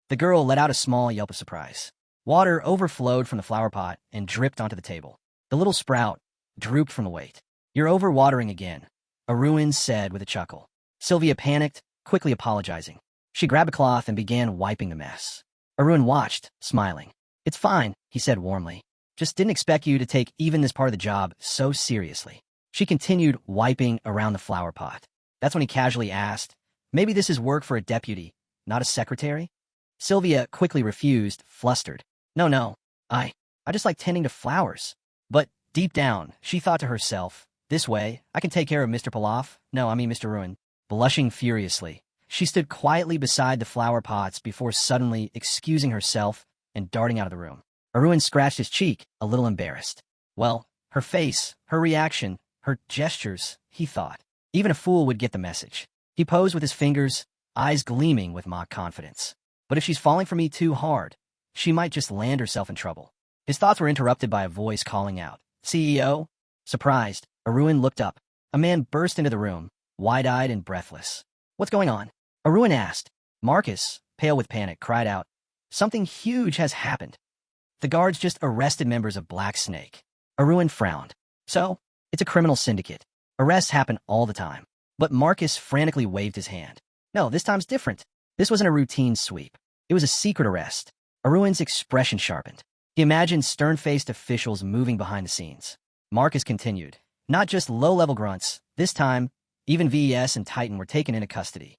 Speaker 1: The girl let out a small yelp of surprise. Water overflowed from the flower pot and dripped onto the table. The little sprout drooped from the weight. "You're overwatering again," Aruin said with a chuckle. Sylvia panicked, quickly apologizing. She grabbed a cloth and began wiping the mess. Aruin watched, smiling. "It's fine," he said warmly. "Just didn't expect you to take even this part of the job so seriously." She continued wiping around the flower pot. That's when he casually asked, "Maybe this is work for a deputy, not a secretary?" Sylvia quickly refused, flustered. No, I just like tending to flowers." But deep down, she thought to herself, "This way, I can take care of Mr. Pilaf. No, I mean Mr. Aruin." Blushing furiously, she stood quietly beside the flower pots before suddenly excusing herself and darting out of the room. Aruin scratched his cheek, a little embarrassed. Well, her face, her reaction, her gestures, he thought. Even a fool would get the message. He posed with his fingers, eyes gleaming with mock confidence. But if she's falling for me too hard, she might just land herself in trouble. His thoughts were interrupted by a voice calling out, "CEO?" Surprised, Aruin looked up. A man burst into the room, wide-eyed and breathless. "What's going on?" Aruin asked. Marcus, pale with panic, cried out, "Something huge has happened. The guards just arrested members of Black Snake." Aruin frowned. "So, it's a criminal syndicate. Arrests happen all the time." But Marcus frantically waved his hand. "No, this time's different. This wasn't a routine sweep. It was a secret arrest." Aruin's expression sharpened. He imagined stern-faced officials moving behind the scenes. Marcus continued. "Not just low-level grunts. This time, even VES and Titan were taken into custody."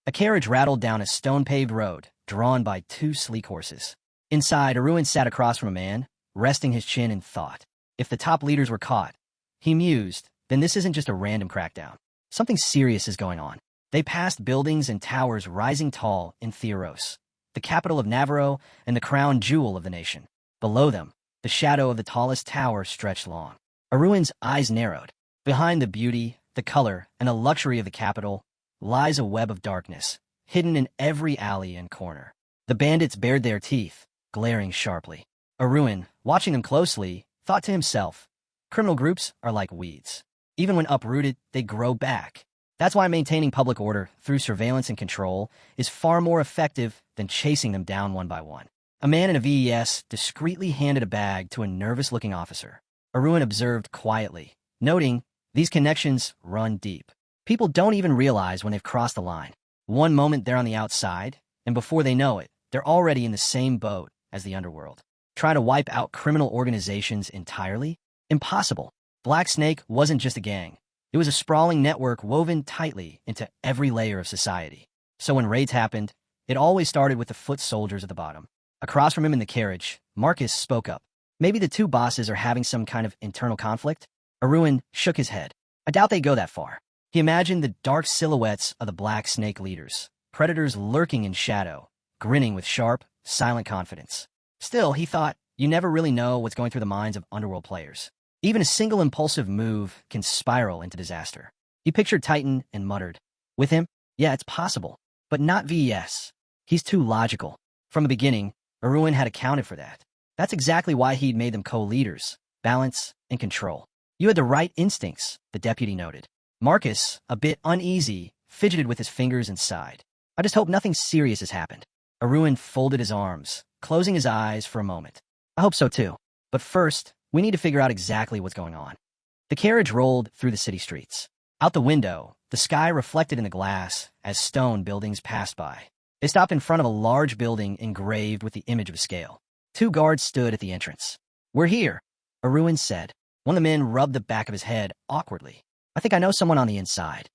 Speaker 1: A carriage rattled down a stone-paved road, drawn by two sleek horses. Inside, Aruin sat across from a man, resting his chin in thought. If the top leaders were caught, he mused, then this isn't just a random crackdown. Something serious is going on. They passed buildings and towers rising tall in Theros, the capital of Navarro and the crown jewel of the nation. Below them, the shadow of the tallest tower stretched long. Aruin's eyes narrowed. Behind the beauty, the color, and the luxury of the capital lies a web of darkness, hidden in every alley and corner. The bandits bared their teeth, glaring sharply. Aruin, watching them closely, thought to himself, criminal groups are like weeds. Even when uprooted, they grow back. That's why maintaining public order through surveillance and control is far more effective than chasing them down one by one. A man in a VES discreetly handed a bag to a nervous-looking officer. Aruin observed quietly, noting these connections run deep. People don't even realize when they've crossed the line. One moment they're on the outside, and before they know it, they're already in the same boat as the underworld. Trying to wipe out criminal organizations entirely? Impossible. Black Snake wasn't just a gang. It was a sprawling network woven tightly into every layer of society. So when raids happened, it always started with the foot soldiers at the bottom. Across from him in the carriage, Marcus spoke up. Maybe the two bosses are having some kind of internal conflict? Aruin shook his head. I doubt they go that far. He imagined the dark silhouettes of the Black Snake leaders, predators lurking in shadow, grinning with sharp, silent confidence. Still, he thought, you never really know what's going through the minds of underworld players. Even a single impulsive move can spiral into disaster. He pictured Titan and muttered, with him? Yeah, it's possible, but not VES. He's too logical. From the beginning, Aruin had accounted for that. That's exactly why he'd made them co-leaders, balance, and control. You had the right instincts, the deputy noted. Marcus, a bit uneasy, fidgeted with his fingers and sighed. I just hope nothing serious has happened. Aruin folded his arms, closing his eyes for a moment. I hope so too. But first, we need to figure out exactly what's going on. The carriage rolled through the city streets. Out the window, the sky reflected in the glass as stone buildings passed by. They stopped in front of a large building engraved with the image of a scale. Two guards stood at the entrance. We're here, Aruin said. One of the men rubbed the back of his head awkwardly. I think I know someone on the inside.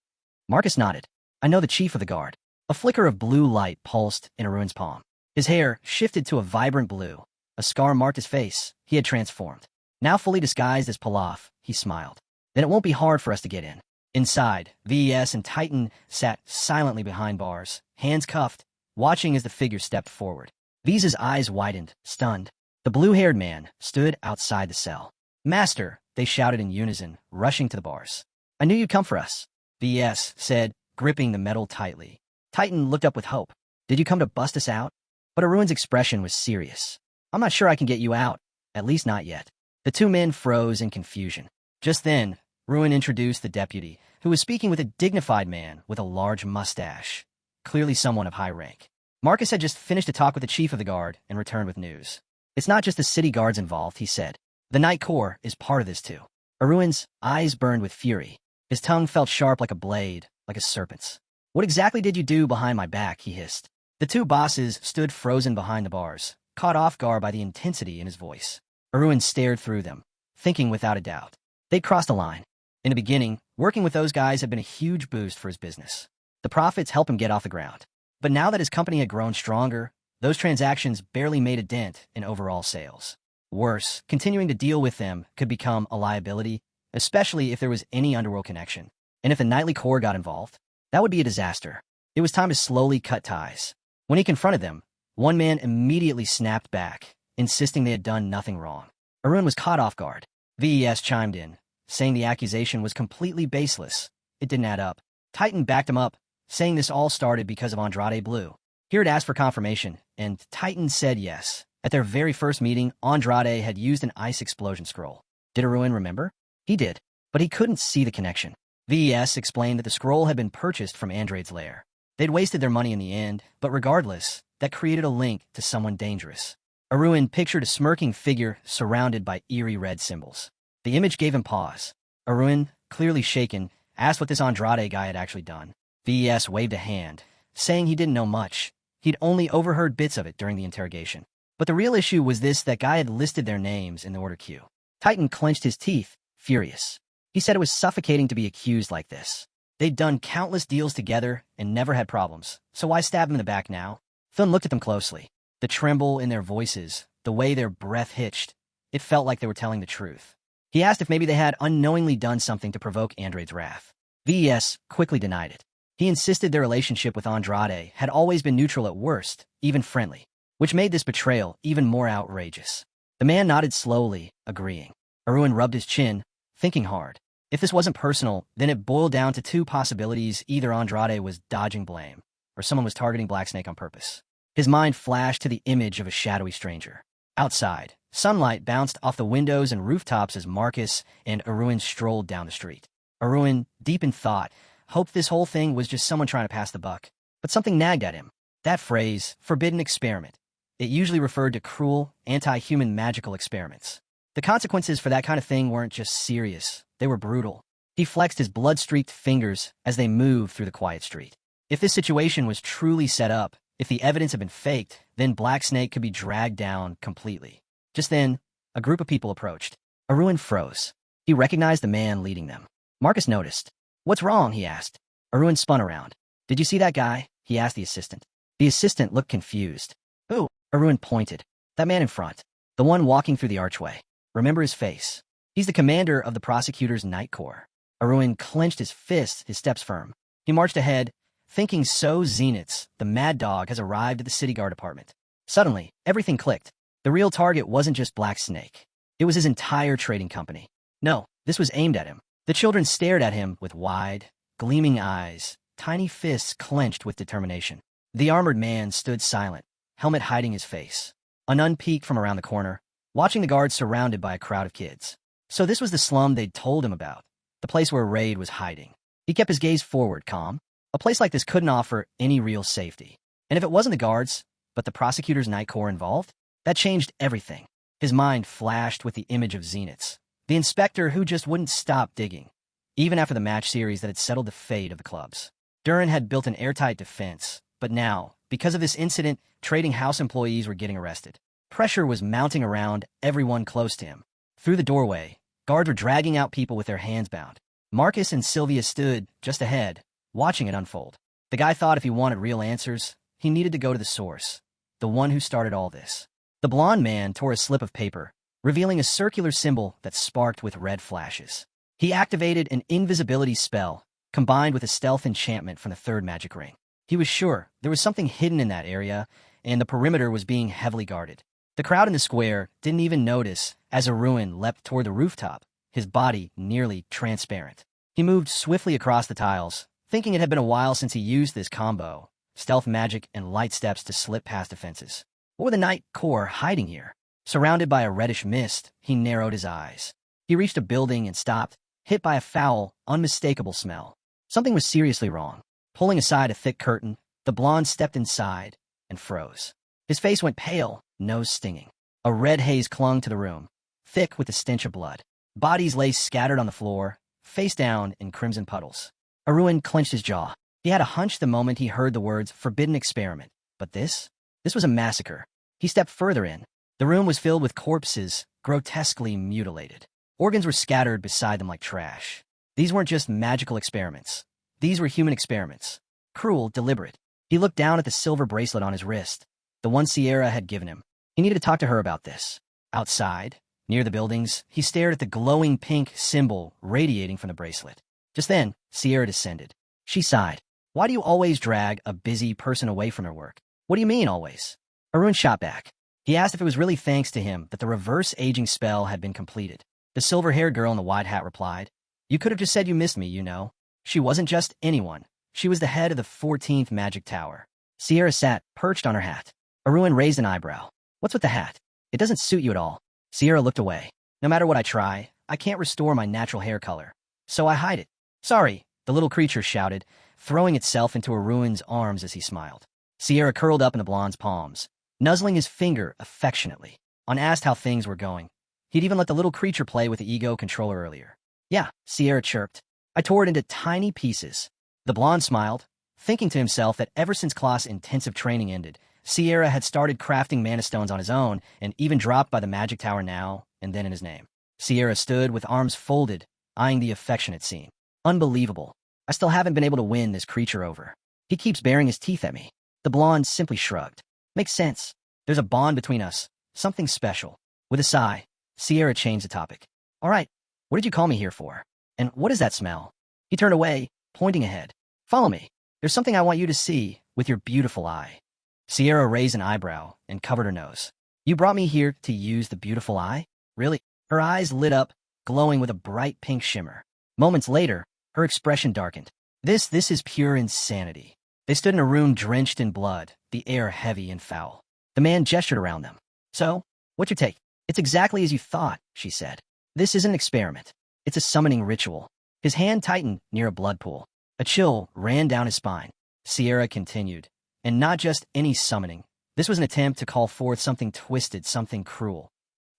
Speaker 1: Marcus nodded. I know the chief of the guard. A flicker of blue light pulsed in Aruin's palm. His hair shifted to a vibrant blue. A scar marked his face. He had transformed. Now fully disguised as Pilaf, he smiled. Then it won't be hard for us to get in. Inside, VES and Titan sat silently behind bars, hands cuffed, watching as the figure stepped forward. Visa's eyes widened, stunned. The blue-haired man stood outside the cell. Master, they shouted in unison, rushing to the bars. I knew you'd come for us, VES said, gripping the metal tightly. Titan looked up with hope. Did you come to bust us out? But Aruin's expression was serious. I'm not sure I can get you out, at least not yet. The two men froze in confusion. Just then, Aruin introduced the deputy, who was speaking with a dignified man with a large mustache, clearly someone of high rank. Marcus had just finished a talk with the chief of the guard and returned with news. It's not just the city guards involved, he said. The Night Corps is part of this too. Aruin's eyes burned with fury. His tongue felt sharp like a blade, like a serpent's. What exactly did you do behind my back, he hissed. The two bosses stood frozen behind the bars, caught off guard by the intensity in his voice. Aruin stared through them, thinking without a doubt. They'd crossed a line. In the beginning, working with those guys had been a huge boost for his business. The profits helped him get off the ground. But now that his company had grown stronger, those transactions barely made a dent in overall sales. Worse, continuing to deal with them could become a liability, especially if there was any underworld connection. And if the Nightly Corps got involved, that would be a disaster. It was time to slowly cut ties. When he confronted them, one man immediately snapped back, insisting they had done nothing wrong. Aruin was caught off guard. VES chimed in, saying the accusation was completely baseless. It didn't add up. Titan backed him up, saying this all started because of Andrade Blue. He had asked for confirmation, and Titan said yes. At their very first meeting, Andrade had used an ice explosion scroll. Did Aruin remember? He did, but he couldn't see the connection. VES explained that the scroll had been purchased from Andrade's lair. They'd wasted their money in the end, but regardless, that created a link to someone dangerous. Aruin pictured a smirking figure surrounded by eerie red symbols. The image gave him pause. Aruin, clearly shaken, asked what this Andrade guy had actually done. VES waved a hand, saying he didn't know much. He'd only overheard bits of it during the interrogation. But the real issue was that guy had listed their names in the order queue. Titan clenched his teeth, furious. He said it was suffocating to be accused like this. They'd done countless deals together and never had problems, so why stab him in the back now? Thun looked at them closely. The tremble in their voices, the way their breath hitched, it felt like they were telling the truth. He asked if maybe they had unknowingly done something to provoke Andrade's wrath. VES quickly denied it. He insisted their relationship with Andrade had always been neutral at worst, even friendly, which made this betrayal even more outrageous. The man nodded slowly, agreeing. Aruin rubbed his chin, thinking hard. If this wasn't personal, then it boiled down to two possibilities. Either Andrade was dodging blame, or someone was targeting Blacksnake on purpose. His mind flashed to the image of a shadowy stranger. Outside, sunlight bounced off the windows and rooftops as Marcus and Aruin strolled down the street. Aruin, deep in thought, hoped this whole thing was just someone trying to pass the buck. But something nagged at him. That phrase, forbidden experiment. It usually referred to cruel, anti-human magical experiments. The consequences for that kind of thing weren't just serious. They were brutal. He flexed his blood-streaked fingers as they moved through the quiet street. If this situation was truly set up, if the evidence had been faked, then Blacksnake could be dragged down completely. Just then, a group of people approached. Aruin froze. He recognized the man leading them. Marcus noticed. What's wrong? He asked. Aruin spun around. Did you see that guy? He asked the assistant. The assistant looked confused. Who? Aruin pointed. That man in front. The one walking through the archway. Remember his face. He's the commander of the prosecutor's Night Corps. Aruin clenched his fists, his steps firm. He marched ahead, thinking so Zeniths, the mad dog has arrived at the city guard department. Suddenly, everything clicked. The real target wasn't just Blacksnake. It was his entire trading company. No, this was aimed at him. The children stared at him with wide, gleaming eyes, tiny fists clenched with determination. The armored man stood silent, helmet hiding his face. A nun peeked from around the corner, watching the guards surrounded by a crowd of kids. So this was the slum they'd told him about, the place where Raid was hiding. He kept his gaze forward, calm. A place like this couldn't offer any real safety. And if it wasn't the guards, but the prosecutor's Night Corps involved, that changed everything. His mind flashed with the image of Zeniths, the inspector who just wouldn't stop digging, even after the match series that had settled the fate of the clubs. Darren had built an airtight defense, but now, because of this incident, trading house employees were getting arrested. Pressure was mounting around everyone close to him. Through the doorway, Guards were dragging out people with their hands bound. Marcus and Sylvia stood just ahead, watching it unfold. The guy thought if he wanted real answers, he needed to go to the source, the one who started all this. The blonde man tore a slip of paper, revealing a circular symbol that sparked with red flashes. He activated an invisibility spell, combined with a stealth enchantment from the third magic ring. He was sure there was something hidden in that area, and the perimeter was being heavily guarded. The crowd in the square didn't even notice as Aruin leapt toward the rooftop, his body nearly transparent. He moved swiftly across the tiles, thinking it had been a while since he used this combo, stealth magic and light steps to slip past defenses. What were the Night Corps hiding here? Surrounded by a reddish mist, he narrowed his eyes. He reached a building and stopped, hit by a foul, unmistakable smell. Something was seriously wrong. Pulling aside a thick curtain, the blonde stepped inside and froze. His face went pale, nose stinging. A red haze clung to the room, thick with the stench of blood. Bodies lay scattered on the floor, face down in crimson puddles. Aruin clenched his jaw. He had a hunch the moment he heard the words forbidden experiment. But this was a massacre. He stepped further in. The room was filled with corpses, grotesquely mutilated. Organs were scattered beside them like trash. These weren't just magical experiments. These were human experiments. Cruel, deliberate. He looked down at the silver bracelet on his wrist, the one Sierra had given him. He needed to talk to her about this. Outside, near the buildings, he stared at the glowing pink symbol radiating from the bracelet. Just then, Sierra descended. She sighed. Why do you always drag a busy person away from her work? What do you mean, always? Aruin shot back. He asked if it was really thanks to him that the reverse aging spell had been completed. The silver-haired girl in the wide hat replied, "You could have just said you missed me, you know." She wasn't just anyone. She was the head of the 14th Magic Tower. Sierra sat, perched on her hat. Aruin raised an eyebrow. "What's with the hat? It doesn't suit you at all." Sierra looked away. "No matter what I try, I can't restore my natural hair color. So I hide it." "Sorry," the little creature shouted, throwing itself into Aruin's arms as he smiled. Sierra curled up in the blonde's palms, nuzzling his finger affectionately. On asked how things were going, he'd even let the little creature play with the ego controller earlier. "Yeah," Sierra chirped. "I tore it into tiny pieces." The blonde smiled, thinking to himself that ever since class intensive training ended, Sierra had started crafting mana stones on his own and even dropped by the magic tower now and then in his name. Sierra stood with arms folded, eyeing the affectionate scene. "Unbelievable. I still haven't been able to win this creature over. He keeps baring his teeth at me." The blonde simply shrugged. "Makes sense. There's a bond between us. Something special." With a sigh, Sierra changed the topic. "All right, what did you call me here for? And what is that smell?" He turned away, pointing ahead. "Follow me. There's something I want you to see with your beautiful eye." Sierra raised an eyebrow and covered her nose. "You brought me here to use the beautiful eye? Really?" Her eyes lit up, glowing with a bright pink shimmer. Moments later, her expression darkened. This is pure insanity." They stood in a room drenched in blood, the air heavy and foul. The man gestured around them. "So, what's your take?" "It's exactly as you thought," she said. "This isn't an experiment. It's a summoning ritual." His hand tightened near a blood pool. A chill ran down his spine. Sierra continued. "And not just any summoning. This was an attempt to call forth something twisted, something cruel."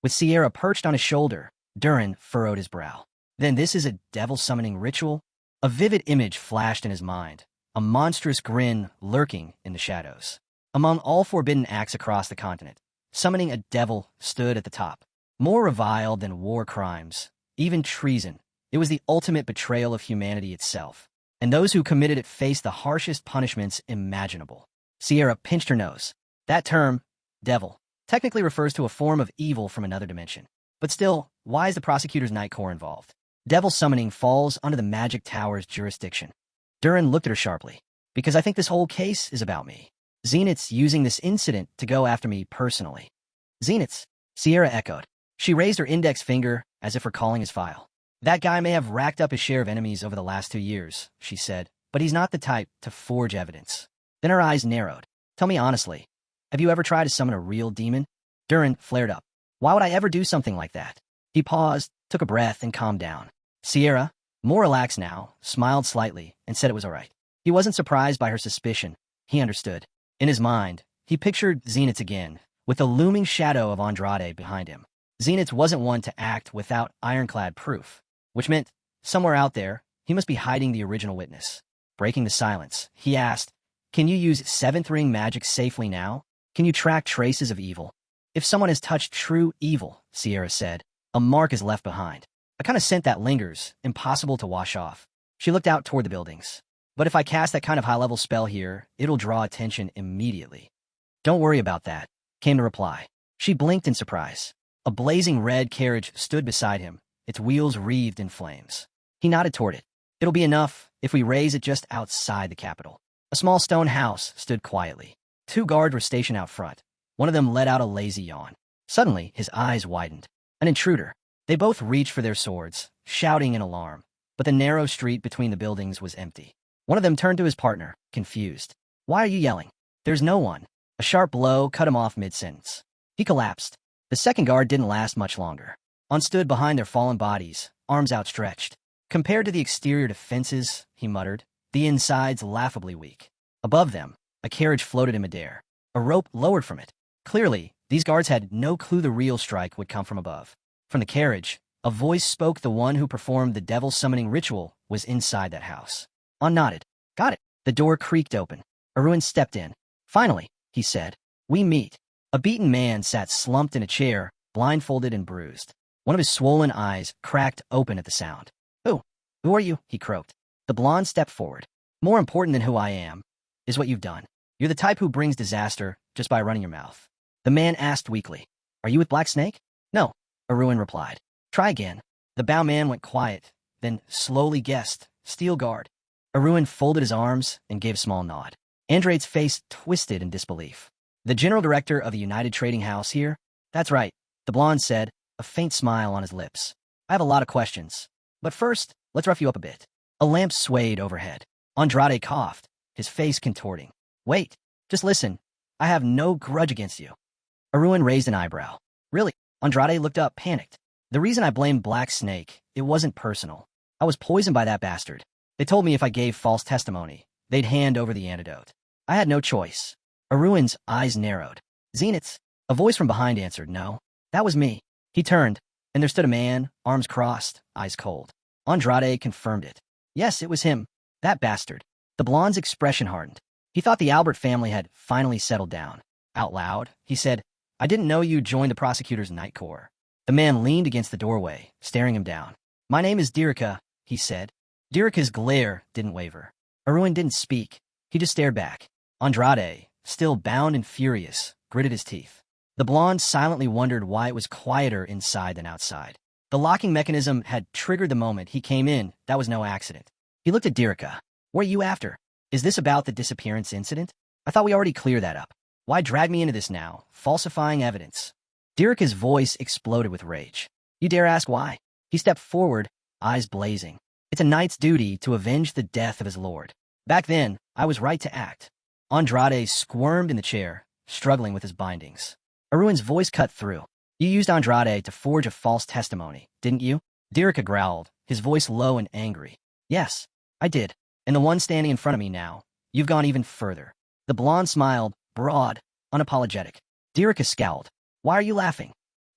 Speaker 1: With Sierra perched on his shoulder, Darren furrowed his brow. "Then this is a devil summoning ritual?" A vivid image flashed in his mind, a monstrous grin lurking in the shadows. Among all forbidden acts across the continent, summoning a devil stood at the top. More reviled than war crimes, even treason, it was the ultimate betrayal of humanity itself. And those who committed it faced the harshest punishments imaginable. Sierra pinched her nose. That term, devil, technically refers to a form of evil from another dimension. But still, why is the prosecutor's Night Corps involved? Devil summoning falls under the Magic Tower's jurisdiction. Darren looked at her sharply. "Because I think this whole case is about me. Zenith's using this incident to go after me personally." "Zenith's?" Sierra echoed. She raised her index finger as if recalling his file. "That guy may have racked up his share of enemies over the last 2 years," she said, "but he's not the type to forge evidence." Then her eyes narrowed. "Tell me honestly, have you ever tried to summon a real demon?" Darren flared up. "Why would I ever do something like that?" He paused, took a breath, and calmed down. Sierra, more relaxed now, smiled slightly and said it was all right. He wasn't surprised by her suspicion. He understood. In his mind, he pictured Zenith again, with the looming shadow of Andrade behind him. Zenith wasn't one to act without ironclad proof, which meant, somewhere out there, he must be hiding the original witness. Breaking the silence, he asked, "Can you use 7th ring magic safely now? Can you track traces of evil?" "If someone has touched true evil," Sierra said, "a mark is left behind." A kind of scent that lingers, impossible to wash off. She looked out toward the buildings. But if I cast that kind of high-level spell here, it'll draw attention immediately. Don't worry about that, came the reply. She blinked in surprise. A blazing red carriage stood beside him, its wheels wreathed in flames. He nodded toward it. It'll be enough if we raise it just outside the capital. A small stone house stood quietly. 2 guards were stationed out front. One of them let out a lazy yawn. Suddenly, his eyes widened. An intruder. They both reached for their swords, shouting in alarm. But the narrow street between the buildings was empty. One of them turned to his partner, confused. Why are you yelling? There's no one. A sharp blow cut him off mid-sentence. He collapsed. The second guard didn't last much longer. On stood behind their fallen bodies, arms outstretched. Compared to the exterior defenses, he muttered, the inside's laughably weak. Above them, a carriage floated in midair. A rope lowered from it. Clearly, these guards had no clue the real strike would come from above. From the carriage, a voice spoke. The one who performed the devil summoning ritual was inside that house. On nodded. Got it. The door creaked open. Aruin stepped in. Finally, he said, we meet. A beaten man sat slumped in a chair, blindfolded and bruised. One of his swollen eyes cracked open at the sound. Who are you? He croaked. The blonde stepped forward. More important than who I am is what you've done. You're the type who brings disaster just by running your mouth. The man asked weakly, are you with Black Snake? No, Aruin replied. Try again. The bow man went quiet, then slowly guessed, Steel Guard. Aruin folded his arms and gave a small nod. Andrade's face twisted in disbelief. The general director of the United Trading House here? That's right, the blonde said, a faint smile on his lips. I have a lot of questions. But first, let's rough you up a bit. A lamp swayed overhead. Andrade coughed, his face contorting. Wait, just listen. I have no grudge against you. Aruin raised an eyebrow. Really? Andrade looked up, panicked. The reason I blamed Black Snake, it wasn't personal. I was poisoned by that bastard. They told me if I gave false testimony, they'd hand over the antidote. I had no choice. Aruin's eyes narrowed. Zenith's? A voice from behind answered, no. That was me. He turned, and there stood a man, arms crossed, eyes cold. Andrade confirmed it. Yes, it was him. That bastard. The blonde's expression hardened. He thought the Albert family had finally settled down. Out loud, he said, I didn't know you joined the prosecutor's night corps. The man leaned against the doorway, staring him down. My name is Dirika, he said. Dirika's glare didn't waver. Aruin didn't speak. He just stared back. Andrade, still bound and furious, gritted his teeth. The blonde silently wondered why it was quieter inside than outside. The locking mechanism had triggered the moment he came in. That was no accident. He looked at Dirika. What are you after? Is this about the disappearance incident? I thought we already cleared that up. Why drag me into this now, falsifying evidence? Dirika's voice exploded with rage. You dare ask why? He stepped forward, eyes blazing. It's a knight's duty to avenge the death of his lord. Back then, I was right to act. Andrade squirmed in the chair, struggling with his bindings. Aruin's voice cut through. You used Andrade to forge a false testimony, didn't you? Dirika growled, his voice low and angry. Yes, I did. And the one standing in front of me now, you've gone even further. The blonde smiled, broad, unapologetic. Dirika scowled. Why are you laughing?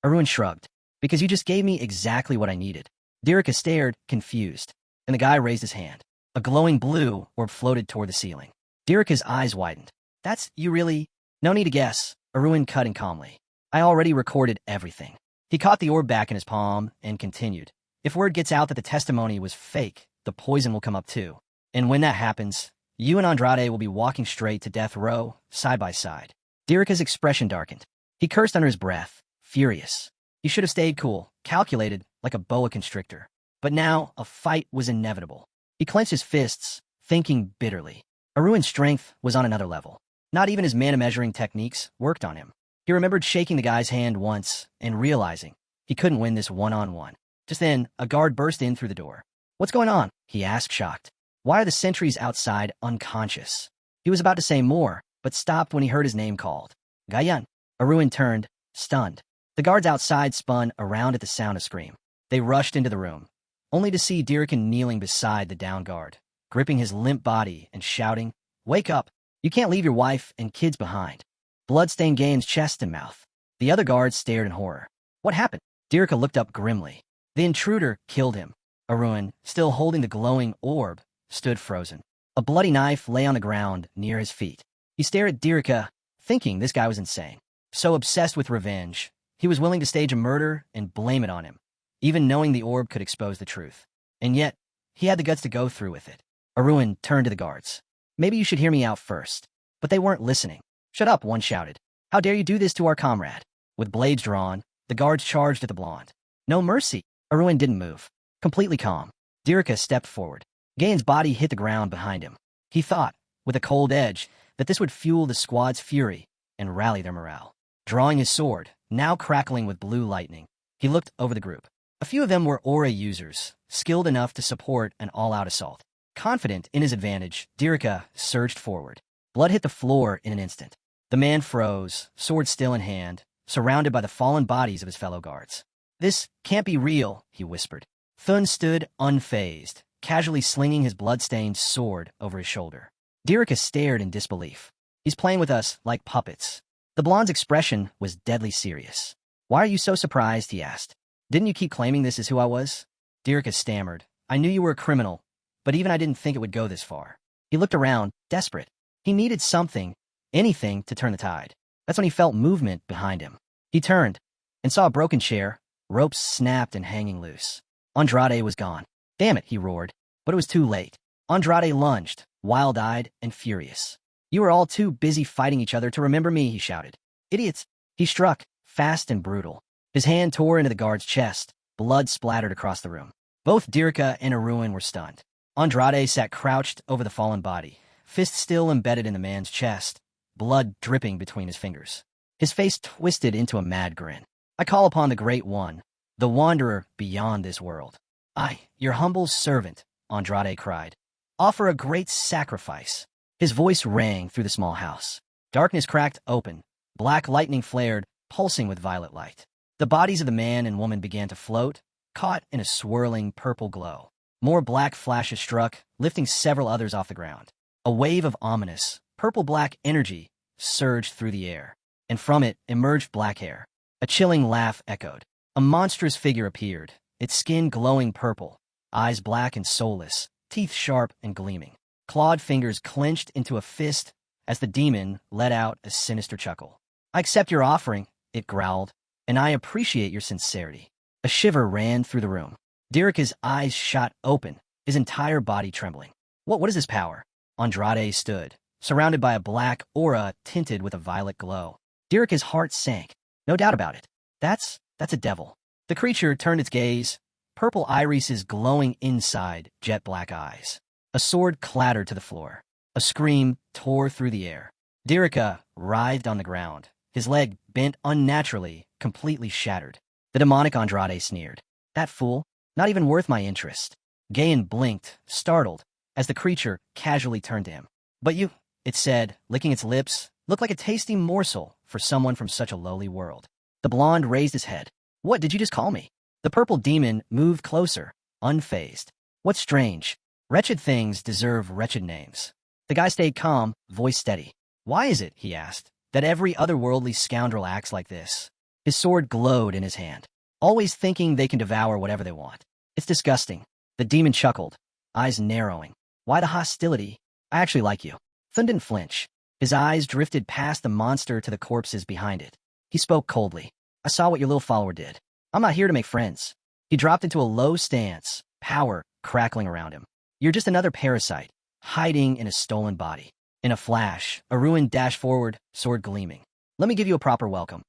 Speaker 1: Aruin shrugged. Because you just gave me exactly what I needed. Dirika stared, confused. And the guy raised his hand. A glowing blue orb floated toward the ceiling. Dirika's eyes widened. That's you really? No need to guess. Aruin cut in calmly. I already recorded everything. He caught the orb back in his palm and continued. If word gets out that the testimony was fake, the poison will come up too. And when that happens, you and Andrade will be walking straight to death row, side by side. Dirika's expression darkened. He cursed under his breath, furious. He should have stayed cool, calculated, like a boa constrictor. But now, a fight was inevitable. He clenched his fists, thinking bitterly. Aruin's strength was on another level. Not even his mana-measuring techniques worked on him. He remembered shaking the guy's hand once and realizing he couldn't win this one-on-one. Just then, a guard burst in through the door. What's going on? He asked, shocked. Why are the sentries outside unconscious? He was about to say more, but stopped when he heard his name called. Gayan. Aruin turned, stunned. The guards outside spun around at the sound of scream. They rushed into the room, only to see Dirika kneeling beside the down guard, gripping his limp body and shouting, Wake up! You can't leave your wife and kids behind. Blood stained Gayan's chest and mouth. The other guards stared in horror. What happened? Dirika looked up grimly. The intruder killed him. Aruin, still holding the glowing orb, stood frozen. A bloody knife lay on the ground near his feet. He stared at Dirika, thinking this guy was insane. So obsessed with revenge, he was willing to stage a murder and blame it on him, even knowing the orb could expose the truth. And yet, he had the guts to go through with it. Aruin turned to the guards. Maybe you should hear me out first. But they weren't listening. Shut up, one shouted. How dare you do this to our comrade? With blades drawn, the guards charged at the blonde. No mercy. Aruin didn't move. Completely calm. Dirika stepped forward. Gain's body hit the ground behind him. He thought, with a cold edge, that this would fuel the squad's fury and rally their morale. Drawing his sword, now crackling with blue lightning, he looked over the group. A few of them were aura users, skilled enough to support an all-out assault. Confident in his advantage, Dirika surged forward. Blood hit the floor in an instant. The man froze, sword still in hand, surrounded by the fallen bodies of his fellow guards. This can't be real, he whispered. Thun stood unfazed, casually slinging his blood-stained sword over his shoulder. Dirika stared in disbelief. He's playing with us like puppets. The blonde's expression was deadly serious. Why are you so surprised, he asked. Didn't you keep claiming this is who I was? Dirika stammered. I knew you were a criminal, but even I didn't think it would go this far. He looked around, desperate. He needed something, anything to turn the tide. That's when he felt movement behind him. He turned and saw a broken chair, ropes snapped and hanging loose. Andrade was gone. Damn it, he roared. But it was too late. Andrade lunged, wild-eyed and furious. You were all too busy fighting each other to remember me, he shouted. Idiots. He struck, fast and brutal. His hand tore into the guard's chest. Blood splattered across the room. Both Dirika and Aruin were stunned. Andrade sat crouched over the fallen body, fist still embedded in the man's chest, blood dripping between his fingers. His face twisted into a mad grin. I call upon the Great One, the Wanderer beyond this world. I, your humble servant, Andrade cried. Offer a great sacrifice. His voice rang through the small house. Darkness cracked open. Black lightning flared, pulsing with violet light. The bodies of the man and woman began to float, caught in a swirling purple glow. More black flashes struck, lifting several others off the ground. A wave of ominous, purple-black energy surged through the air, and from it emerged black hair. A chilling laugh echoed. A monstrous figure appeared, its skin glowing purple, eyes black and soulless, teeth sharp and gleaming. Clawed fingers clenched into a fist as the demon let out a sinister chuckle. I accept your offering, it growled, and I appreciate your sincerity. A shiver ran through the room. Dirika's eyes shot open, his entire body trembling. What is this power? Andrade stood, surrounded by a black aura tinted with a violet glow. Dirika's heart sank. No doubt about it. That's a devil. The creature turned its gaze, purple irises glowing inside jet-black eyes. A sword clattered to the floor. A scream tore through the air. Dirika writhed on the ground, his leg bent unnaturally, completely shattered. The demonic Andrade sneered. That fool? Not even worth my interest. Gain blinked, startled, as the creature casually turned to him. But you, it said, licking its lips, look like a tasty morsel for someone from such a lowly world. The blonde raised his head. What did you just call me? The purple demon moved closer, unfazed. What's strange? Wretched things deserve wretched names. The guy stayed calm, voice steady. Why is it, he asked, that every otherworldly scoundrel acts like this? His sword glowed in his hand, always thinking they can devour whatever they want. It's disgusting. The demon chuckled, eyes narrowing. Why the hostility? I actually like you. Thun didn't flinch. His eyes drifted past the monster to the corpses behind it. He spoke coldly. I saw what your little follower did. I'm not here to make friends. He dropped into a low stance, power crackling around him. You're just another parasite, hiding in a stolen body. In a flash, Aruin dashed forward, sword gleaming. Let me give you a proper welcome.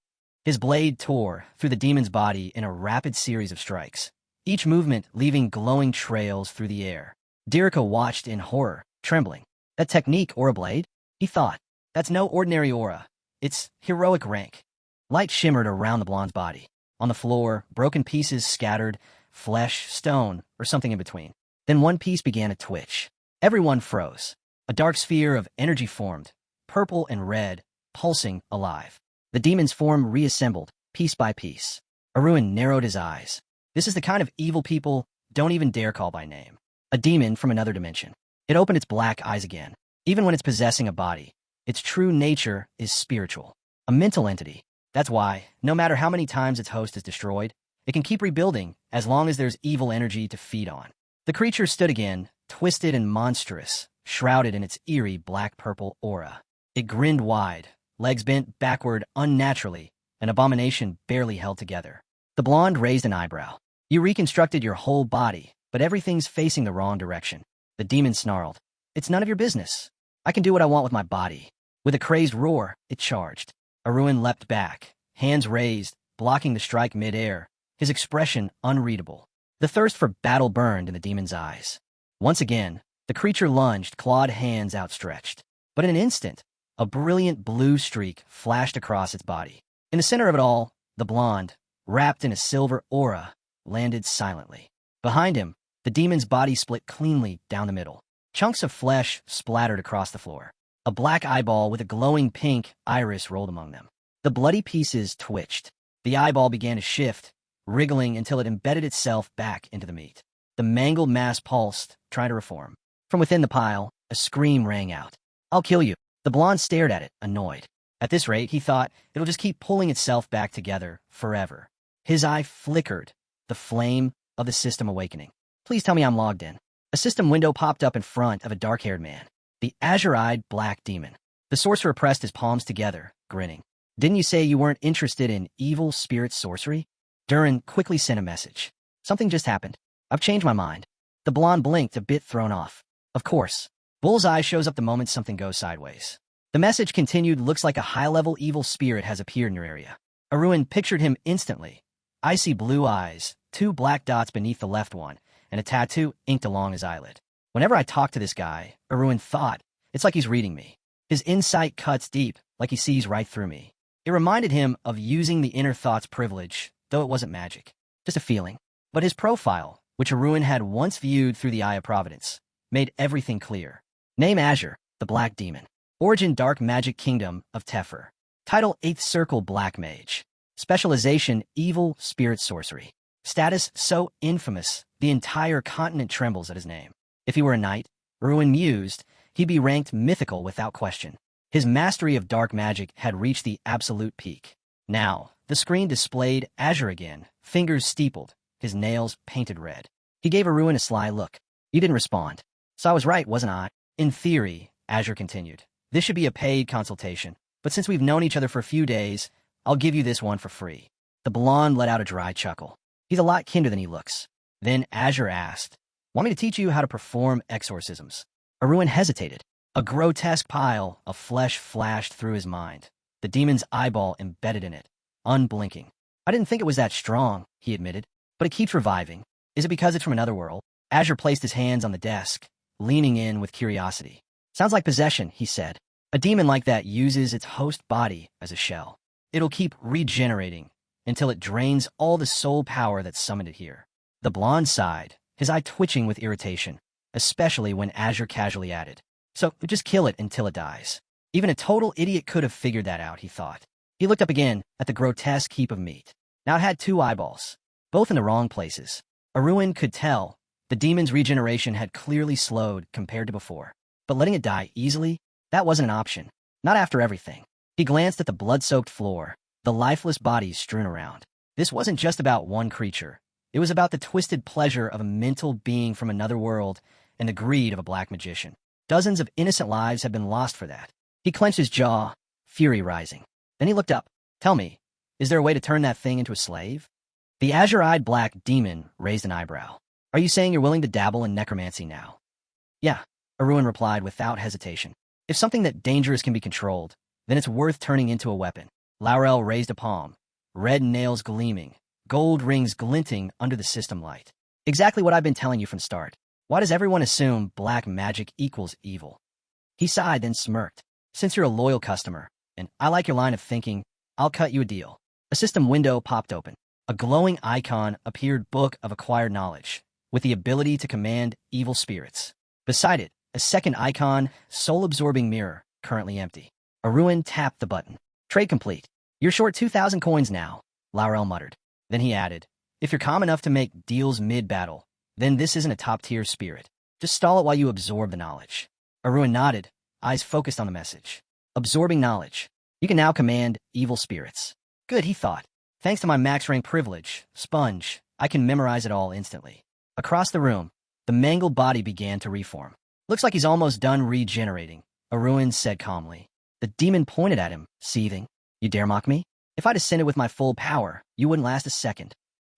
Speaker 1: His blade tore through the demon's body in a rapid series of strikes, each movement leaving glowing trails through the air. Dirika watched in horror, trembling. That technique, aura blade? He thought. That's no ordinary aura. It's heroic rank. Light shimmered around the blonde's body. On the floor, broken pieces scattered, flesh, stone, or something in between. Then one piece began to twitch. Everyone froze. A dark sphere of energy formed, purple and red, pulsing alive. The demon's form reassembled, piece by piece. Aruin narrowed his eyes. This is the kind of evil people don't even dare call by name. A demon from another dimension. It opened its black eyes again. Even when it's possessing a body, its true nature is spiritual. A mental entity. That's why, no matter how many times its host is destroyed, it can keep rebuilding as long as there's evil energy to feed on. The creature stood again, twisted and monstrous, shrouded in its eerie black-purple aura. It grinned wide, legs bent backward unnaturally, an abomination barely held together. The blonde raised an eyebrow. You reconstructed your whole body, but everything's facing the wrong direction. The demon snarled. It's none of your business. I can do what I want with my body. With a crazed roar, it charged. Aruin leapt back, hands raised, blocking the strike mid-air, his expression unreadable. The thirst for battle burned in the demon's eyes. Once again, the creature lunged, clawed hands outstretched. But in an instant, a brilliant blue streak flashed across its body. In the center of it all, the blonde, wrapped in a silver aura, landed silently. Behind him, the demon's body split cleanly down the middle. Chunks of flesh splattered across the floor. A black eyeball with a glowing pink iris rolled among them. The bloody pieces twitched. The eyeball began to shift, wriggling until it embedded itself back into the meat. The mangled mass pulsed, trying to reform. From within the pile, a scream rang out. I'll kill you. The blonde stared at it, annoyed. At this rate, he thought, it'll just keep pulling itself back together forever. His eye flickered, the flame of the system awakening. Please tell me I'm logged in. A system window popped up in front of a dark-haired man. The azure-eyed black demon. The sorcerer pressed his palms together, grinning. Didn't you say you weren't interested in evil spirit sorcery? Darren quickly sent a message. Something just happened. I've changed my mind. The blonde blinked, a bit thrown off. Of course. Bullseye shows up the moment something goes sideways. The message continued, looks like a high-level evil spirit has appeared in your area. Aruin pictured him instantly. Icy blue eyes, 2 black dots beneath the left one, and a tattoo inked along his eyelid. Whenever I talk to this guy, Aruin thought, it's like he's reading me. His insight cuts deep, like he sees right through me. It reminded him of using the inner thoughts privilege, though it wasn't magic. Just a feeling. But his profile, which Aruin had once viewed through the eye of providence, made everything clear. Name Azure, the Black Demon. Origin Dark Magic Kingdom of Tefer. Title 8th Circle Black Mage. Specialization Evil Spirit Sorcery. Status so infamous, the entire continent trembles at his name. If he were a knight, Aruin mused, he'd be ranked mythical without question. His mastery of dark magic had reached the absolute peak. Now, the screen displayed Azure again, fingers steepled, his nails painted red. He gave Aruin a sly look. You didn't respond. So I was right, wasn't I? In theory, Azure continued, this should be a paid consultation, but since we've known each other for a few days, I'll give you this one for free. The blonde let out a dry chuckle. He's a lot kinder than he looks. Then Azure asked, want me to teach you how to perform exorcisms? Aruin hesitated. A grotesque pile of flesh flashed through his mind, the demon's eyeball embedded in it, unblinking. I didn't think it was that strong, he admitted, but it keeps reviving. Is it because it's from another world? Azure placed his hands on the desk, leaning in with curiosity. Sounds like possession, he said. A demon like that uses its host body as a shell. It'll keep regenerating until it drains all the soul power that summoned it here. The blonde sighed, his eye twitching with irritation, especially when Azure casually added, so just kill it until it dies. Even a total idiot could have figured that out, he thought. He looked up again at the grotesque heap of meat. Now it had 2 eyeballs, both in the wrong places. Aruin could tell the demon's regeneration had clearly slowed compared to before. But letting it die easily, that wasn't an option. Not after everything. He glanced at the blood-soaked floor, the lifeless bodies strewn around. This wasn't just about one creature. It was about the twisted pleasure of a mental being from another world and the greed of a black magician. Dozens of innocent lives had been lost for that. He clenched his jaw, fury rising. Then he looked up. Tell me, is there a way to turn that thing into a slave? The azure-eyed black demon raised an eyebrow. Are you saying you're willing to dabble in necromancy now? Yeah, Aruin replied without hesitation. If something that dangerous can be controlled, then it's worth turning into a weapon. Laurel raised a palm, red nails gleaming, gold rings glinting under the system light. Exactly what I've been telling you from start. Why does everyone assume black magic equals evil? He sighed, then smirked. Since you're a loyal customer, and I like your line of thinking, I'll cut you a deal. A system window popped open. A glowing icon appeared, Book of Acquired Knowledge, with the ability to command evil spirits. Beside it, a second icon, soul-absorbing mirror, currently empty. Aruin tapped the button. Trade complete. You're short 2,000 coins now, Laurel muttered. Then he added, if you're calm enough to make deals mid-battle, then this isn't a top-tier spirit. Just stall it while you absorb the knowledge. Aruin nodded, eyes focused on the message. Absorbing knowledge. You can now command evil spirits. Good, he thought. Thanks to my max rank privilege, Sponge, I can memorize it all instantly. Across the room, the mangled body began to reform. Looks like he's almost done regenerating, Aruin said calmly. The demon pointed at him, seething. You dare mock me? If I descended with my full power, you wouldn't last a second.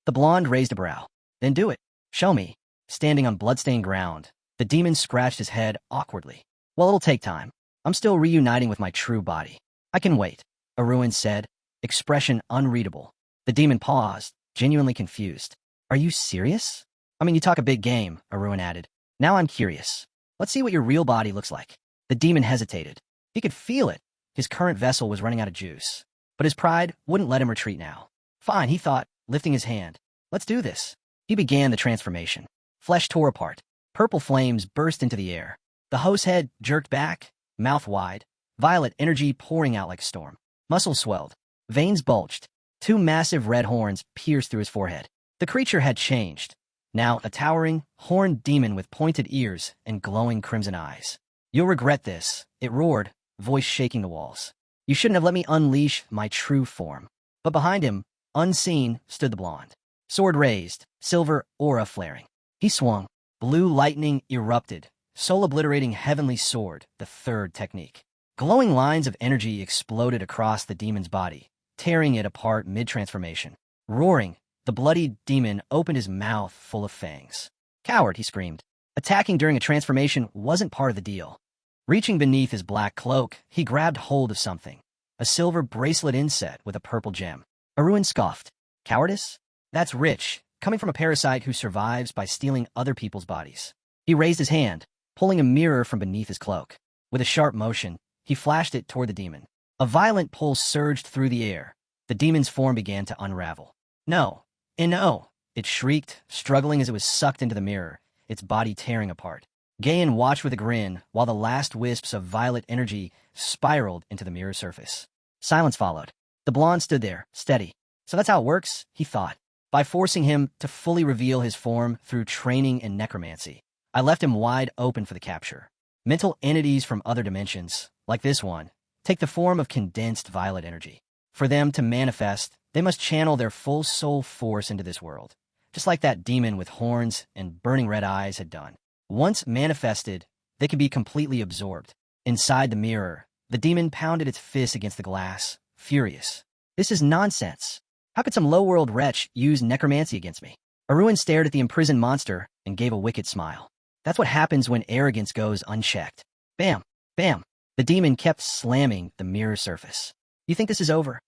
Speaker 1: The blonde raised a brow. Then do it. Show me. Standing on bloodstained ground, the demon scratched his head awkwardly. Well, it'll take time. I'm still reuniting with my true body. I can wait, Aruin said, expression unreadable. The demon paused, genuinely confused. Are you serious? I mean, you talk a big game, Aruin added. Now I'm curious. Let's see what your real body looks like. The demon hesitated. He could feel it. His current vessel was running out of juice. But his pride wouldn't let him retreat now. Fine, he thought, lifting his hand. Let's do this. He began the transformation. Flesh tore apart. Purple flames burst into the air. The hose head jerked back, mouth wide, violet energy pouring out like a storm. Muscles swelled. Veins bulged. Two massive red horns pierced through his forehead. The creature had changed. Now a towering, horned demon with pointed ears and glowing crimson eyes. You'll regret this, it roared, voice shaking the walls. You shouldn't have let me unleash my true form. But behind him, unseen, stood the blonde. Sword raised, silver aura flaring. He swung. Blue lightning erupted, soul-obliterating heavenly sword, the third technique. Glowing lines of energy exploded across the demon's body, tearing it apart mid-transformation. Roaring, the bloody demon opened his mouth full of fangs. Coward, he screamed. Attacking during a transformation wasn't part of the deal. Reaching beneath his black cloak, he grabbed hold of something. A silver bracelet inset with a purple gem. Aruin scoffed. Cowardice? That's rich, coming from a parasite who survives by stealing other people's bodies. He raised his hand, pulling a mirror from beneath his cloak. With a sharp motion, he flashed it toward the demon. A violent pulse surged through the air. The demon's form began to unravel. No. No! It shrieked, struggling as it was sucked into the mirror, its body tearing apart. Gayan watched with a grin while the last wisps of violet energy spiraled into the mirror surface. Silence followed. The blonde stood there, steady. So that's how it works, he thought. By forcing him to fully reveal his form through training and necromancy, I left him wide open for the capture. Mental entities from other dimensions, like this one, take the form of condensed violet energy. For them to manifest, they must channel their full soul force into this world, just like that demon with horns and burning red eyes had done. Once manifested, they could be completely absorbed. Inside the mirror, the demon pounded its fist against the glass, furious. This is nonsense. How could some low-world wretch use necromancy against me? Aruin stared at the imprisoned monster and gave a wicked smile. That's what happens when arrogance goes unchecked. Bam! Bam! The demon kept slamming the mirror surface. You think this is over?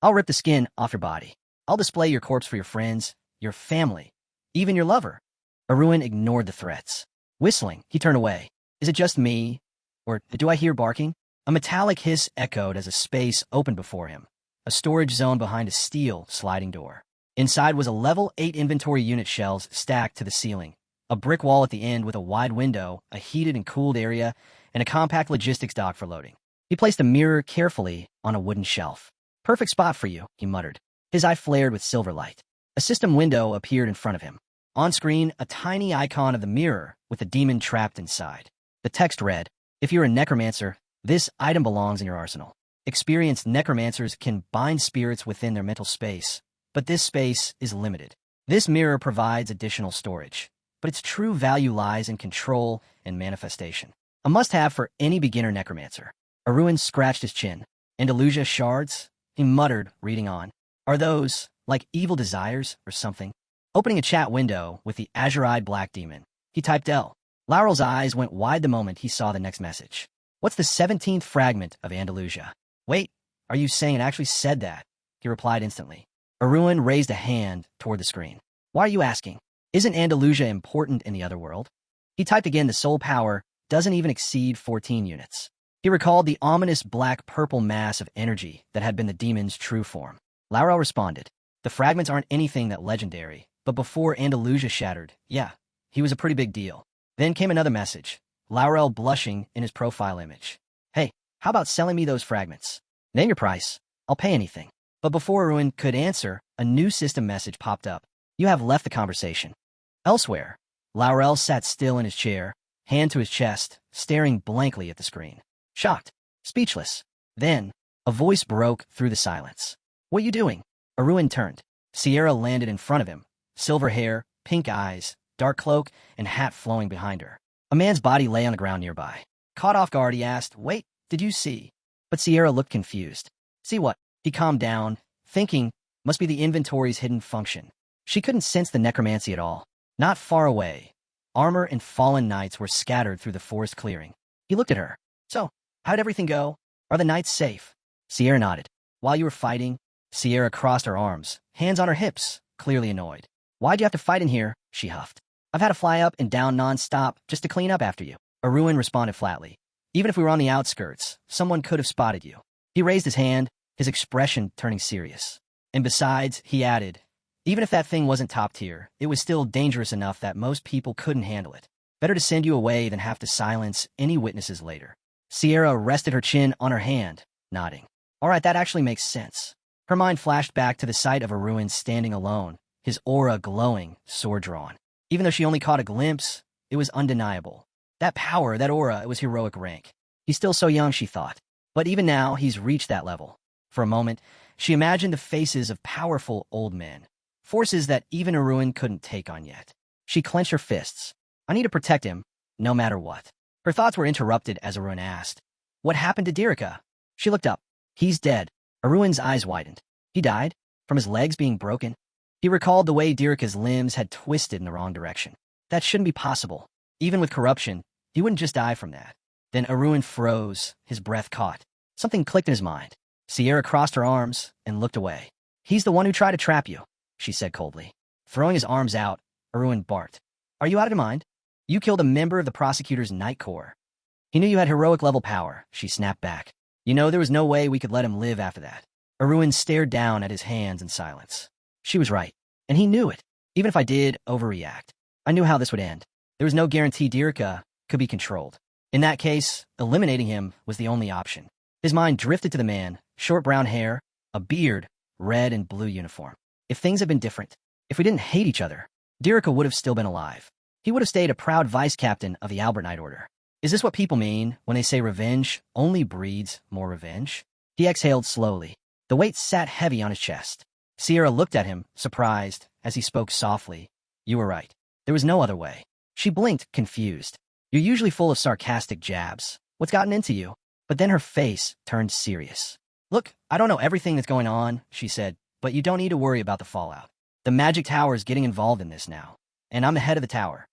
Speaker 1: I'll rip the skin off your body. I'll display your corpse for your friends, your family, even your lover. Aruin ignored the threats. Whistling, he turned away. Is it just me? Or do I hear barking? A metallic hiss echoed as a space opened before him. A storage zone behind a steel sliding door. Inside was a level 8 inventory unit shelves stacked to the ceiling. A brick wall at the end with a wide window, a heated and cooled area, and a compact logistics dock for loading. He placed a mirror carefully on a wooden shelf. Perfect spot for you, he muttered. His eye flared with silver light. A system window appeared in front of him. On screen, a tiny icon of the mirror with the demon trapped inside. The text read, if you're a necromancer, this item belongs in your arsenal. Experienced necromancers can bind spirits within their mental space, but this space is limited. This mirror provides additional storage, but its true value lies in control and manifestation. A must-have for any beginner necromancer. Aruin scratched his chin. Andalusia shards? He muttered, reading on. Are those, like evil desires or something? Opening a chat window with the azure-eyed black demon, he typed L. Laurel's eyes went wide the moment he saw the next message. What's the 17th fragment of Andalusia? Wait, are you saying it actually said that? He replied instantly. Aruin raised a hand toward the screen. Why are you asking? Isn't Andalusia important in the other world? He typed again the soul power doesn't even exceed 14 units. He recalled the ominous black-purple mass of energy that had been the demon's true form. Laurel responded. The fragments aren't anything that legendary, but before Andalusia shattered, yeah, he was a pretty big deal. Then came another message, Laurel blushing in his profile image. Hey, how about selling me those fragments? Name your price. I'll pay anything. But before Aruin could answer, a new system message popped up. You have left the conversation. Elsewhere, Laurel sat still in his chair, hand to his chest, staring blankly at the screen. Shocked, speechless. Then, a voice broke through the silence. What are you doing? Aruin turned. Sierra landed in front of him. Silver hair, pink eyes, dark cloak, and hat flowing behind her. A man's body lay on the ground nearby. Caught off guard, he asked, Wait, did you see? But Sierra looked confused. See what? He calmed down, thinking, must be the inventory's hidden function. She couldn't sense the necromancy at all. Not far away, armor and fallen knights were scattered through the forest clearing. He looked at her. So, how'd everything go? Are the knights safe? Sierra nodded. While you were fighting, Sierra crossed her arms, hands on her hips, clearly annoyed. Why'd you have to fight in here? She huffed. I've had to fly up and down non-stop just to clean up after you. Aruin responded flatly. Even if we were on the outskirts, someone could have spotted you. He raised his hand, his expression turning serious. And besides, he added, even if that thing wasn't top tier, it was still dangerous enough that most people couldn't handle it. Better to send you away than have to silence any witnesses later. Sierra rested her chin on her hand, nodding. All right, that actually makes sense. Her mind flashed back to the sight of Aruin standing alone, his aura glowing, sword drawn. Even though she only caught a glimpse, it was undeniable. That power, that aura, it was heroic rank. He's still so young, she thought. But even now, he's reached that level. For a moment, she imagined the faces of powerful old men. Forces that even Aruin couldn't take on yet. She clenched her fists. I need to protect him, no matter what. Her thoughts were interrupted as Aruin asked, what happened to Dirika? She looked up. He's dead. Aruin's eyes widened. He died? From his legs being broken? He recalled the way Dirika's limbs had twisted in the wrong direction. That shouldn't be possible. Even with corruption, he wouldn't just die from that. Then Aruin froze, his breath caught. Something clicked in his mind. Sierra crossed her arms and looked away. He's the one who tried to trap you, she said coldly. Throwing his arms out, Aruin barked. Are you out of your mind? You killed a member of the prosecutor's Night Corps. He knew you had heroic level power, she snapped back. You know there was no way we could let him live after that. Aruin stared down at his hands in silence. She was right, and he knew it. Even if I did overreact, I knew how this would end. There was no guarantee Dirika could be controlled. In that case, eliminating him was the only option. His mind drifted to the man, short brown hair, a beard, red and blue uniform. If things had been different, if we didn't hate each other, Dirika would have still been alive. He would have stayed a proud vice-captain of the Albert Knight Order. Is this what people mean when they say revenge only breeds more revenge? He exhaled slowly. The weight sat heavy on his chest. Sierra looked at him, surprised, as he spoke softly. You were right. There was no other way. She blinked, confused. You're usually full of sarcastic jabs. What's gotten into you? But then her face turned serious. Look, I don't know everything that's going on, she said, but you don't need to worry about the fallout. The magic tower is getting involved in this now, and I'm the head of the tower.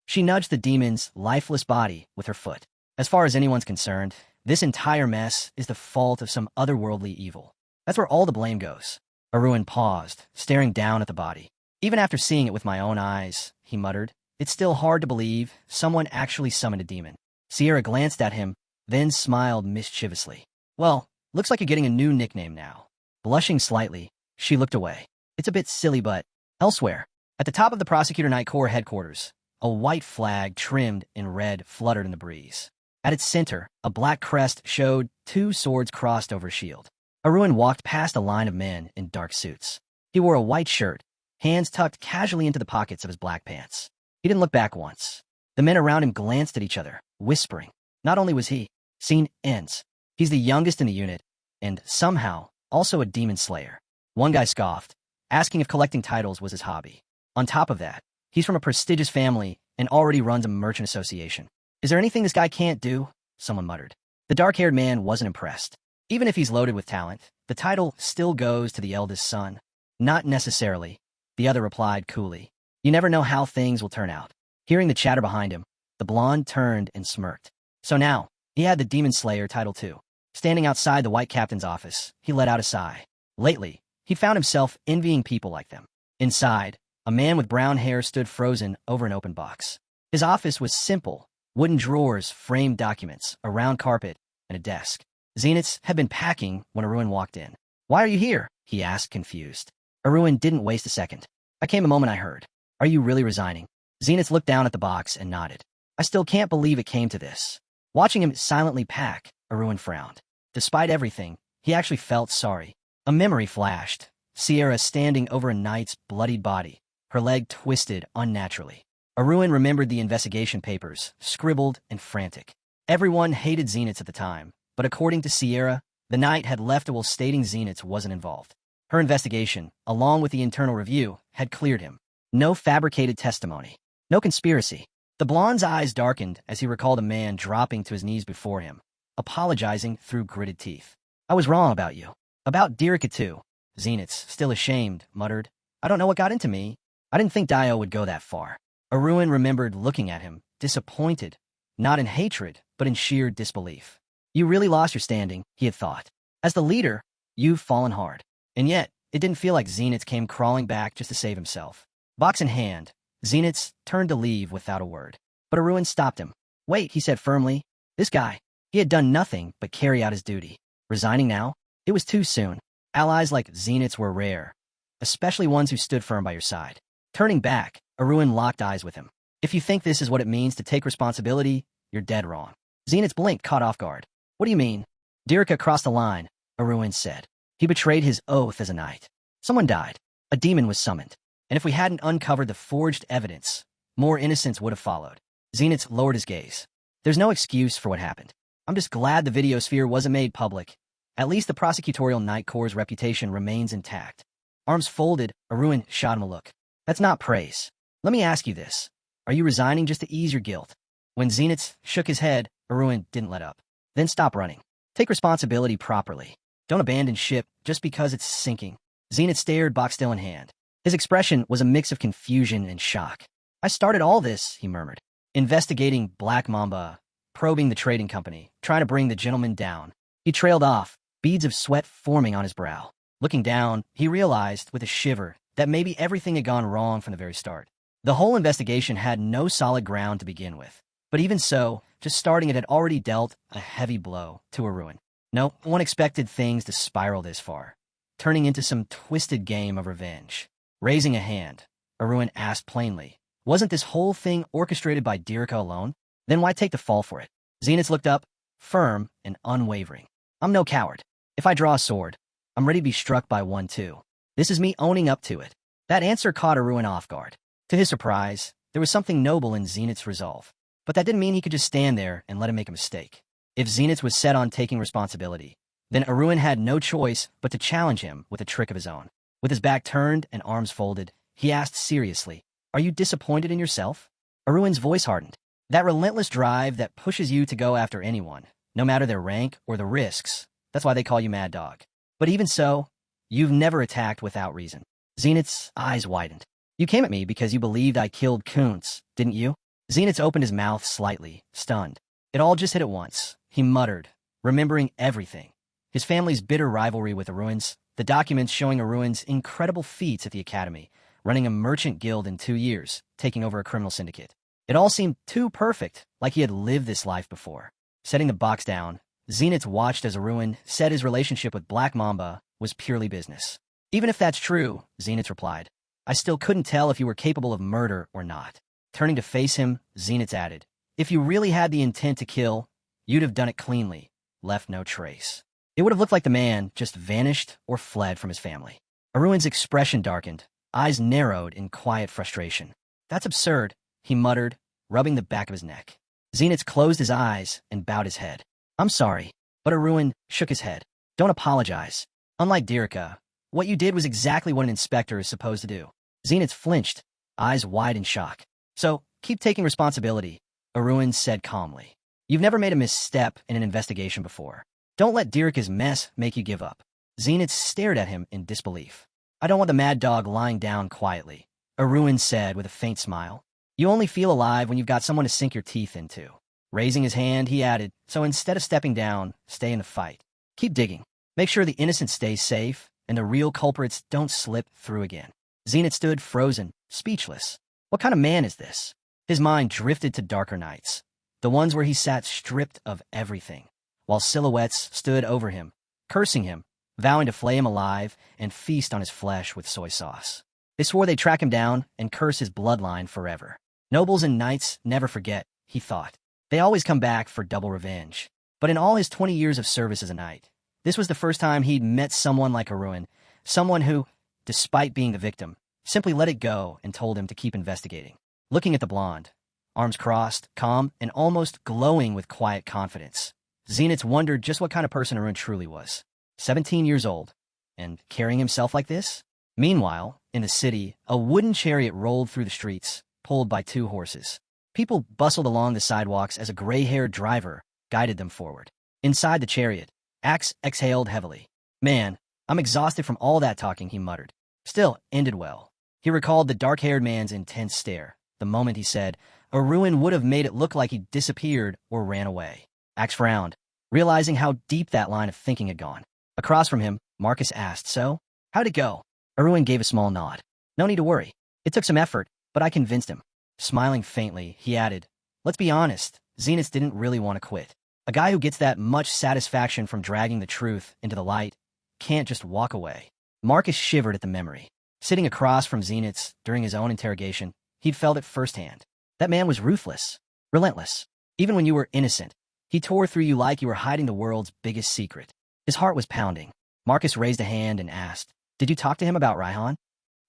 Speaker 1: She nudged the demon's lifeless body with her foot. As far as anyone's concerned, this entire mess is the fault of some otherworldly evil. That's where all the blame goes. Aruin paused, staring down at the body. Even after seeing it with my own eyes, he muttered, it's still hard to believe someone actually summoned a demon. Sierra glanced at him, then smiled mischievously. Well, looks like you're getting a new nickname now. Blushing slightly, she looked away. It's a bit silly, but elsewhere, at the top of the Prosecutor Night Corps headquarters, a white flag trimmed in red fluttered in the breeze. At its center, a black crest showed two swords crossed over a shield. Aruin walked past a line of men in dark suits. He wore a white shirt, hands tucked casually into the pockets of his black pants. He didn't look back once. The men around him glanced at each other, whispering. Not only was he, scene ends. He's the youngest in the unit, and somehow also a demon slayer. One guy scoffed, asking if collecting titles was his hobby. On top of that, he's from a prestigious family and already runs a merchant association. Is there anything this guy can't do? Someone muttered. The dark-haired man wasn't impressed. Even if he's loaded with talent, the title still goes to the eldest son. Not necessarily, the other replied coolly. You never know how things will turn out. Hearing the chatter behind him, the blonde turned and smirked. So now, he had the Demon Slayer title too. Standing outside the White Captain's office, he let out a sigh. Lately, he found himself envying people like them. Inside, a man with brown hair stood frozen over an open box. His office was simple, wooden drawers, framed documents, a round carpet, and a desk. Zeniths had been packing when Aruin walked in. Why are you here? He asked, confused. Aruin didn't waste a second. I came a moment I heard. Are you really resigning? Zenith looked down at the box and nodded. I still can't believe it came to this. Watching him silently pack, Aruin frowned. Despite everything, he actually felt sorry. A memory flashed. Sierra standing over a knight's bloodied body, her leg twisted unnaturally. Aruin remembered the investigation papers, scribbled and frantic. Everyone hated Zeniths at the time, but according to Sierra, the knight had left a will stating Zeniths wasn't involved. Her investigation, along with the internal review, had cleared him. No fabricated testimony. No conspiracy. The blonde's eyes darkened as he recalled a man dropping to his knees before him, apologizing through gritted teeth. I was wrong about you. About Dirika too. Zeniths, still ashamed, muttered. I don't know what got into me. I didn't think Dio would go that far. Aruin remembered looking at him, disappointed, not in hatred, but in sheer disbelief. You really lost your standing, he had thought. As the leader, you've fallen hard. And yet, it didn't feel like Zenith came crawling back just to save himself. Box in hand, Zenith turned to leave without a word. But Aruin stopped him. Wait, he said firmly. This guy, he had done nothing but carry out his duty. Resigning now? It was too soon. Allies like Zenith's were rare, especially ones who stood firm by your side. Turning back, Aruin locked eyes with him. If you think this is what it means to take responsibility, you're dead wrong. Zenith's blink caught off guard. What do you mean? Dirika crossed the line, Aruin said. He betrayed his oath as a knight. Someone died. A demon was summoned. And if we hadn't uncovered the forged evidence, more innocence would have followed. Zenith lowered his gaze. There's no excuse for what happened. I'm just glad the video sphere wasn't made public. At least the prosecutorial Night Corps' reputation remains intact. Arms folded, Aruin shot him a look. That's not praise. Let me ask you this. Are you resigning just to ease your guilt? When Zenith shook his head, Aruin didn't let up. Then stop running. Take responsibility properly. Don't abandon ship just because it's sinking. Zenith stared, box still in hand. His expression was a mix of confusion and shock. I started all this, he murmured. Investigating Black Mamba, probing the trading company, trying to bring the gentleman down. He trailed off, beads of sweat forming on his brow. Looking down, he realized, with a shiver, that maybe everything had gone wrong from the very start. The whole investigation had no solid ground to begin with. But even so, just starting it had already dealt a heavy blow to Aruin. No one expected things to spiral this far, turning into some twisted game of revenge. Raising a hand, Aruin asked plainly, wasn't this whole thing orchestrated by Dirika alone? Then why take the fall for it? Zenith looked up, firm and unwavering. I'm no coward. If I draw a sword, I'm ready to be struck by one too. This is me owning up to it. That answer caught Aruin off guard. To his surprise, there was something noble in Zenith's resolve. But that didn't mean he could just stand there and let him make a mistake. If Zenith was set on taking responsibility, then Aruin had no choice but to challenge him with a trick of his own. With his back turned and arms folded, he asked seriously, are you disappointed in yourself? Aruin's voice hardened. That relentless drive that pushes you to go after anyone, no matter their rank or the risks. That's why they call you Mad Dog. But even so, you've never attacked without reason. Zenith's eyes widened. You came at me because you believed I killed Kuntz, didn't you? Zenith opened his mouth slightly, stunned. It all just hit at once, he muttered, remembering everything. His family's bitter rivalry with Aruin's, the documents showing Aruin's incredible feats at the academy, running a merchant guild in 2 years, taking over a criminal syndicate. It all seemed too perfect, like he had lived this life before. Setting the box down, Zenith watched as Aruin said his relationship with Black Mamba was purely business. Even if that's true, Zenith replied, I still couldn't tell if you were capable of murder or not. Turning to face him, Zenith added, if you really had the intent to kill, you'd have done it cleanly, left no trace. It would have looked like the man just vanished or fled from his family. Aruin's expression darkened, eyes narrowed in quiet frustration. That's absurd, he muttered, rubbing the back of his neck. Zenith closed his eyes and bowed his head. I'm sorry, but Aruin shook his head. Don't apologize. Unlike Dirika, what you did was exactly what an inspector is supposed to do. Zenith flinched, eyes wide in shock. So, keep taking responsibility, Aruin said calmly. You've never made a misstep in an investigation before. Don't let Dirika's mess make you give up. Zenith stared at him in disbelief. I don't want the Mad Dog lying down quietly, Aruin said with a faint smile. You only feel alive when you've got someone to sink your teeth into. Raising his hand, he added, so instead of stepping down, stay in the fight. Keep digging. Make sure the innocent stays safe, and the real culprits don't slip through again. Zenith stood frozen, speechless. What kind of man is this? His mind drifted to darker nights, the ones where he sat stripped of everything, while silhouettes stood over him, cursing him, vowing to flay him alive and feast on his flesh with soy sauce. They swore they'd track him down and curse his bloodline forever. Nobles and knights never forget, he thought. They always come back for double revenge. But in all his 20 years of service as a knight, this was the first time he'd met someone like Aruin, someone who, despite being the victim, simply let it go and told him to keep investigating. Looking at the blonde, arms crossed, calm, and almost glowing with quiet confidence, Zenith wondered just what kind of person Aruin truly was. 17 years old, and carrying himself like this? Meanwhile, in the city, a wooden chariot rolled through the streets, pulled by 2 horses. People bustled along the sidewalks as a gray-haired driver guided them forward. Inside the chariot, Axe exhaled heavily. Man, I'm exhausted from all that talking, he muttered. Still, ended well. He recalled the dark-haired man's intense stare. The moment he said, Aruin would have made it look like he disappeared or ran away. Axe frowned, realizing how deep that line of thinking had gone. Across from him, Marcus asked, So, how'd it go? Aruin gave a small nod. No need to worry. It took some effort, but I convinced him. Smiling faintly, he added, Let's be honest, Zenith didn't really want to quit. A guy who gets that much satisfaction from dragging the truth into the light can't just walk away. Marcus shivered at the memory. Sitting across from Zenith's during his own interrogation, he'd felt it firsthand. That man was ruthless, relentless. Even when you were innocent, he tore through you like you were hiding the world's biggest secret. His heart was pounding. Marcus raised a hand and asked, Did you talk to him about Raihan?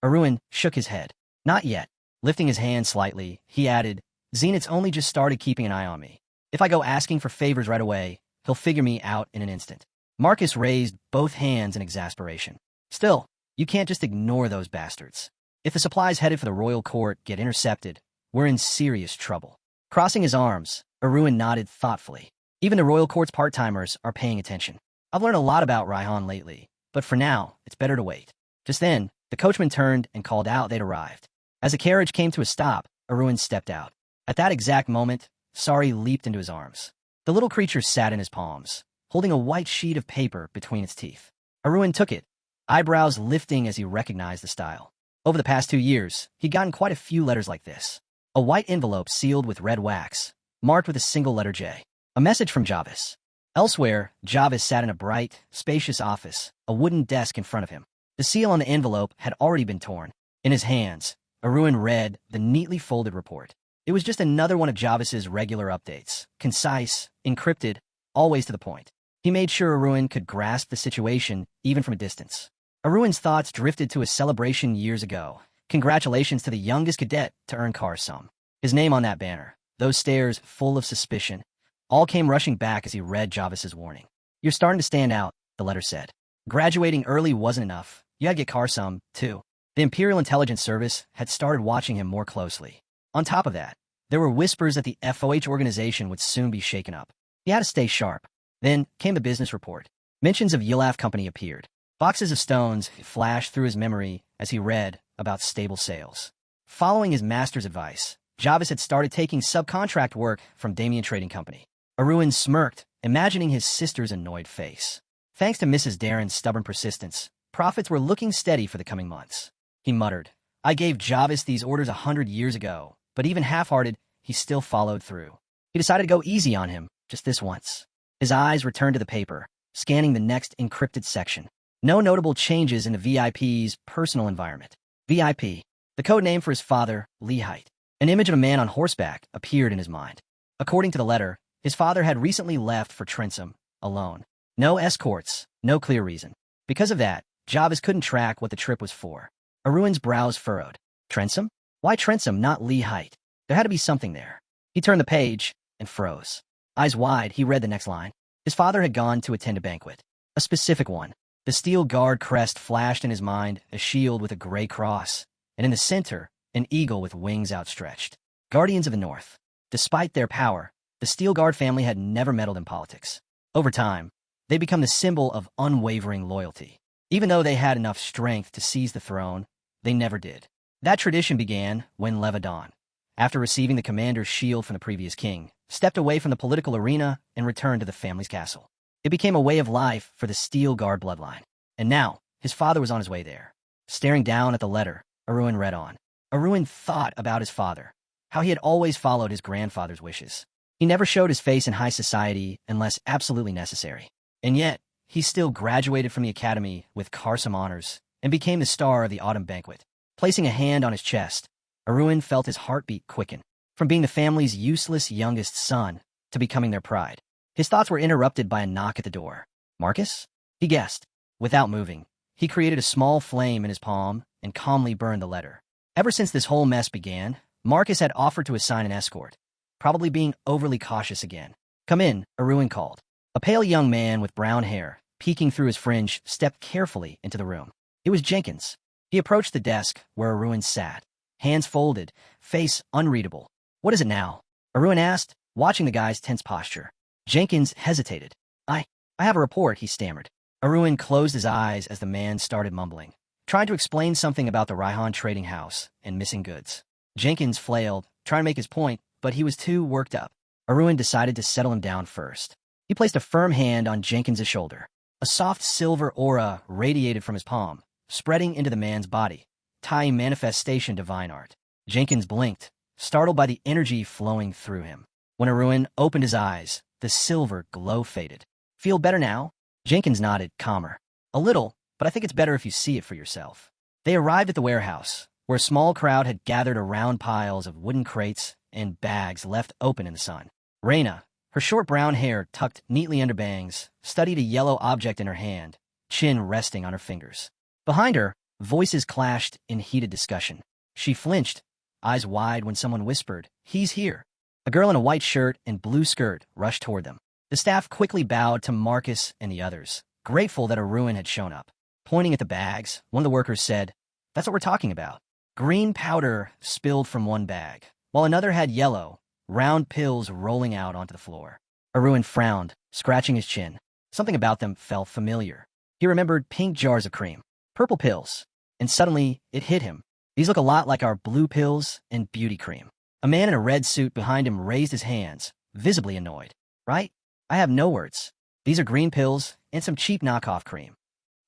Speaker 1: Aruin shook his head. Not yet. Lifting his hand slightly, he added, Zenith's only just started keeping an eye on me. If I go asking for favors right away, he'll figure me out in an instant. Marcus raised both hands in exasperation. Still, you can't just ignore those bastards. If the supplies headed for the royal court get intercepted, we're in serious trouble. Crossing his arms, Aruin nodded thoughtfully. Even the royal court's part-timers are paying attention. I've learned a lot about Raihan lately, but for now, it's better to wait. Just then, the coachman turned and called out they'd arrived. As the carriage came to a stop, Aruin stepped out. At that exact moment, Sari leaped into his arms. The little creature sat in his palms, holding a white sheet of paper between its teeth. Aruin took it, eyebrows lifting as he recognized the style. Over the past 2 years, he'd gotten quite a few letters like this. A white envelope sealed with red wax, marked with a single letter J. A message from Jarvis. Elsewhere, Jarvis sat in a bright, spacious office, a wooden desk in front of him. The seal on the envelope had already been torn. In his hands, Aruin read the neatly folded report. It was just another one of Jarvis's regular updates, concise, encrypted, always to the point. He made sure Aruin could grasp the situation, even from a distance. Aruin's thoughts drifted to a celebration years ago. Congratulations to the youngest cadet to earn Karsum. His name on that banner, those stares full of suspicion, all came rushing back as he read Jarvis's warning. You're starting to stand out, the letter said. Graduating early wasn't enough. You had to get Karsum, too. The Imperial Intelligence Service had started watching him more closely. On top of that, there were whispers that the FOH organization would soon be shaken up. He had to stay sharp. Then came the business report. Mentions of Yulaf Company appeared. Boxes of stones flashed through his memory as he read about stable sales. Following his master's advice, Jarvis had started taking subcontract work from Damien Trading Company. Aruin smirked, imagining his sister's annoyed face. Thanks to Mrs. Darren's stubborn persistence, profits were looking steady for the coming months. He muttered, I gave Jarvis these orders 100 years ago, but even half-hearted, he still followed through. He decided to go easy on him, just this once. His eyes returned to the paper, scanning the next encrypted section. No notable changes in the VIP's personal environment. VIP, the code name for his father, Lehite. An image of a man on horseback appeared in his mind. According to the letter, his father had recently left for Trentsum, alone. No escorts, no clear reason. Because of that, Jarvis couldn't track what the trip was for. Aruin's brows furrowed. Trentsum? Why Trentsum, not Lehite? There had to be something there. He turned the page and froze. Eyes wide, he read the next line. His father had gone to attend a banquet. A specific one. The steel guard crest flashed in his mind, a shield with a gray cross, and in the center, an eagle with wings outstretched. Guardians of the North. Despite their power, the Steel Guard family had never meddled in politics. Over time, they become the symbol of unwavering loyalty. Even though they had enough strength to seize the throne, they never did. That tradition began when Levadon, after receiving the commander's shield from the previous king, stepped away from the political arena and returned to the family's castle. It became a way of life for the Steel Guard bloodline. And now, his father was on his way there. Staring down at the letter, Aruin read on. Aruin thought about his father, how he had always followed his grandfather's wishes. He never showed his face in high society unless absolutely necessary. And yet, he still graduated from the academy with Karsum honors and became the star of the autumn banquet. Placing a hand on his chest, Aruin felt his heartbeat quicken. From being the family's useless youngest son to becoming their pride. His thoughts were interrupted by a knock at the door. Marcus? He guessed. Without moving, he created a small flame in his palm and calmly burned the letter. Ever since this whole mess began, Marcus had offered to assign an escort, probably being overly cautious again. Come in, Aruin called. A pale young man with brown hair, peeking through his fringe, stepped carefully into the room. It was Jenkins. He approached the desk where Aruin sat, hands folded, face unreadable. What is it now? Aruin asked, watching the guy's tense posture. Jenkins hesitated. I have a report, he stammered. Aruin closed his eyes as the man started mumbling. trying to explain something about the Raihan trading house and missing goods. Jenkins flailed, trying to make his point, but he was too worked up. Aruin decided to settle him down first. He placed a firm hand on Jenkins' shoulder. A soft silver aura radiated from his palm, spreading into the man's body, tying manifestation divine art. Jenkins blinked, startled by the energy flowing through him. When Aruin opened his eyes, the silver glow faded. Feel better now? Jenkins nodded, calmer. A little, but I think it's better if you see it for yourself. They arrived at the warehouse, where a small crowd had gathered around piles of wooden crates and bags left open in the sun. Reyna, her short brown hair tucked neatly under bangs, studied a yellow object in her hand, chin resting on her fingers. Behind her, voices clashed in heated discussion. She flinched, eyes wide when someone whispered, "He's here." A girl in a white shirt and blue skirt rushed toward them. The staff quickly bowed to Marcus and the others, grateful that Aruin had shown up. Pointing at the bags, one of the workers said, "That's what we're talking about." Green powder spilled from one bag, while another had yellow, round pills rolling out onto the floor. Aruin frowned, scratching his chin. Something about them felt familiar. He remembered pink jars of cream, purple pills, and suddenly it hit him. These look a lot like our blue pills and beauty cream. A man in a red suit behind him raised his hands, visibly annoyed. Right? I have no words. These are green pills and some cheap knockoff cream.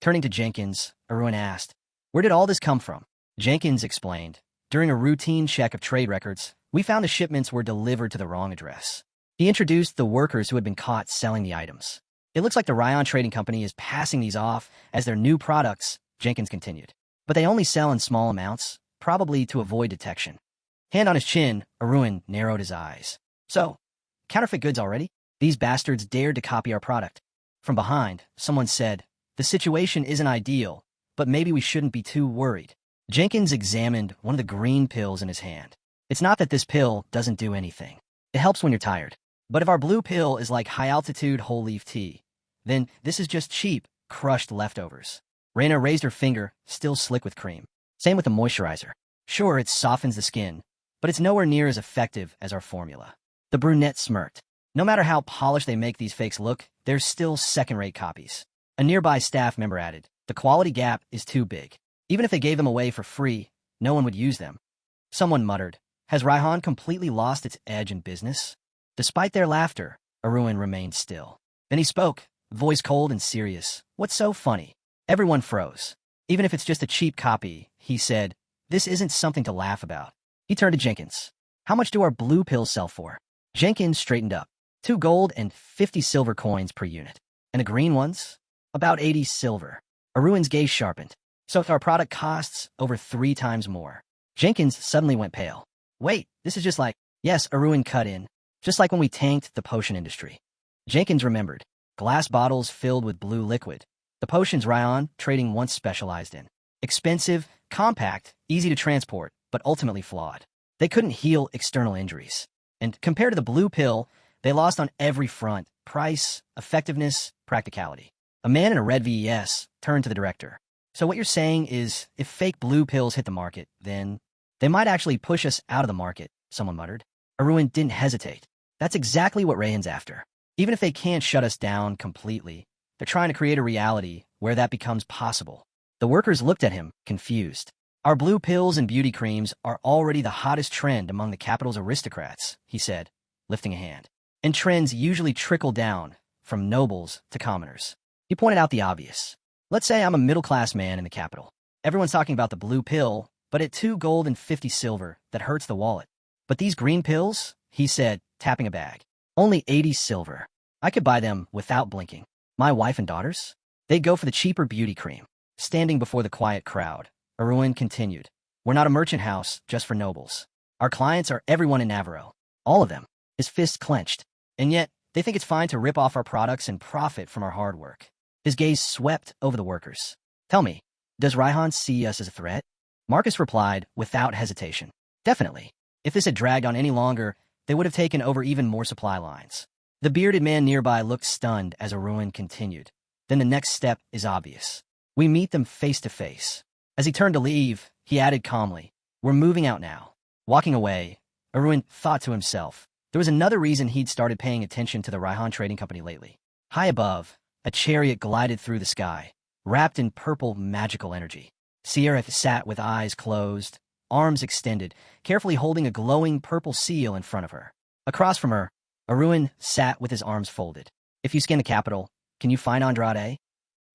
Speaker 1: Turning to Jenkins, Aruin asked, "Where did all this come from?" Jenkins explained, "During a routine check of trade records, we found the shipments were delivered to the wrong address." He introduced the workers who had been caught selling the items. "It looks like the Raihan Trading Company is passing these off as their new products," Jenkins continued. "But they only sell in small amounts, probably to avoid detection." Hand on his chin, Aruin narrowed his eyes. "So, counterfeit goods already? These bastards dared to copy our product." From behind, someone said, "The situation isn't ideal, but maybe we shouldn't be too worried." Jenkins examined one of the green pills in his hand. "It's not that this pill doesn't do anything. It helps when you're tired. But if our blue pill is like high-altitude whole leaf tea, then this is just cheap, crushed leftovers." Reyna raised her finger, still slick with cream. "Same with the moisturizer. Sure, it softens the skin, but it's nowhere near as effective as our formula." The brunette smirked. "No matter how polished they make these fakes look, they're still second-rate copies." A nearby staff member added, "The quality gap is too big. Even if they gave them away for free, no one would use them." Someone muttered, "Has Raihan completely lost its edge in business?" Despite their laughter, Aruin remained still. Then he spoke, voice cold and serious. "What's so funny?" Everyone froze. "Even if it's just a cheap copy," he said, "this isn't something to laugh about." He turned to Jenkins. "How much do our blue pills sell for?" Jenkins straightened up. 2 gold and 50 silver coins per unit. "And the green ones?" "About 80 silver." Aruin's gaze sharpened. "So if our product costs over 3 times more." Jenkins suddenly went pale. "Wait, this is just like..." "Yes," Aruin cut in. "Just like when we tanked the potion industry." Jenkins remembered. Glass bottles filled with blue liquid. The potions Raihan trading once specialized in. Expensive, compact, easy to transport, but ultimately flawed. They couldn't heal external injuries. And compared to the blue pill, they lost on every front: price, effectiveness, practicality. A man in a red VES turned to the director. "So what you're saying is, if fake blue pills hit the market, then they might actually push us out of the market," someone muttered. Aruin didn't hesitate. "That's exactly what Raihan's after. Even if they can't shut us down completely, they're trying to create a reality where that becomes possible." The workers looked at him, confused. "Our blue pills and beauty creams are already the hottest trend among the capital's aristocrats," he said, lifting a hand. "And trends usually trickle down, from nobles to commoners." He pointed out the obvious. "Let's say I'm a middle-class man in the capital. Everyone's talking about the blue pill, but at 2 gold and 50 silver, that hurts the wallet. But these green pills," he said, tapping a bag, "only 80 silver. I could buy them without blinking. My wife and daughters? They'd go for the cheaper beauty cream." Standing before the quiet crowd, Aruin continued, "We're not a merchant house just for nobles. Our clients are everyone in Navarro. All of them." His fists clenched. "And yet, they think it's fine to rip off our products and profit from our hard work." His gaze swept over the workers. "Tell me, does Raihan see us as a threat?" Marcus replied without hesitation. "Definitely. If this had dragged on any longer, they would have taken over even more supply lines." The bearded man nearby looked stunned as Aruin continued. "Then the next step is obvious. We meet them face to face." As he turned to leave, he added calmly, "We're moving out now." Walking away, Aruin thought to himself. There was another reason he'd started paying attention to the Raihan Trading Company lately. High above, a chariot glided through the sky, wrapped in purple magical energy. Sierra sat with eyes closed, arms extended, carefully holding a glowing purple seal in front of her. Across from her, Aruin sat with his arms folded. If you scan the capital, can you find Andrade?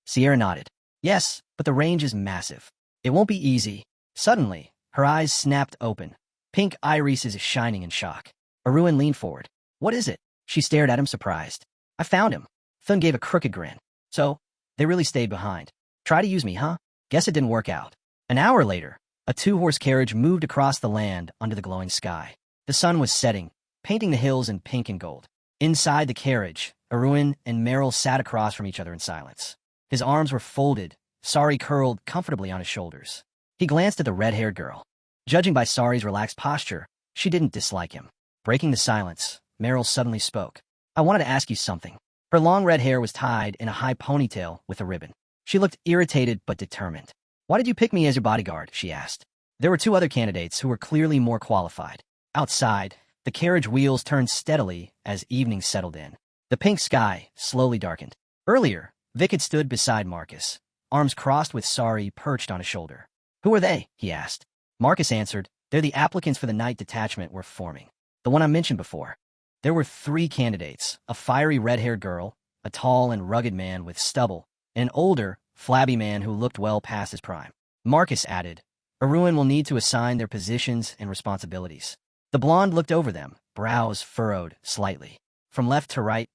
Speaker 1: Sierra nodded. Yes, but the range is massive. It won't be easy. Suddenly, her eyes snapped open. Pink irises shining in shock. Aruin leaned forward. What is it? She stared at him surprised. I found him. Thun gave a crooked grin. So, they really stayed behind. Try to use me, huh? Guess it didn't work out. An hour later, a two-horse carriage moved across the land under the glowing sky. The sun was setting, painting the hills in pink and gold. Inside the carriage, Aruin and Meryl sat across from each other in silence. His arms were folded, Sari curled comfortably on his shoulders. He glanced at the red-haired girl. Judging by Sari's relaxed posture, she didn't dislike him. Breaking the silence, Meryl suddenly spoke. I wanted to ask you something. Her long red hair was tied in a high ponytail with a ribbon. She looked irritated but determined. Why did you pick me as your bodyguard? She asked. There were two other candidates who were clearly more qualified. Outside, the carriage wheels turned steadily as evening settled in. The pink sky slowly darkened. Earlier, Vic had stood beside Marcus, arms crossed with Sari perched on his shoulder. Who are they? He asked. Marcus answered, they're the applicants for the night detachment we're forming. The one I mentioned before. There were three candidates, a fiery red-haired girl, a tall and rugged man with stubble, and an older, flabby man who looked well past his prime. Marcus added, Aruin will need to assign their positions and responsibilities. The blonde looked over them, brows furrowed slightly. From left to right,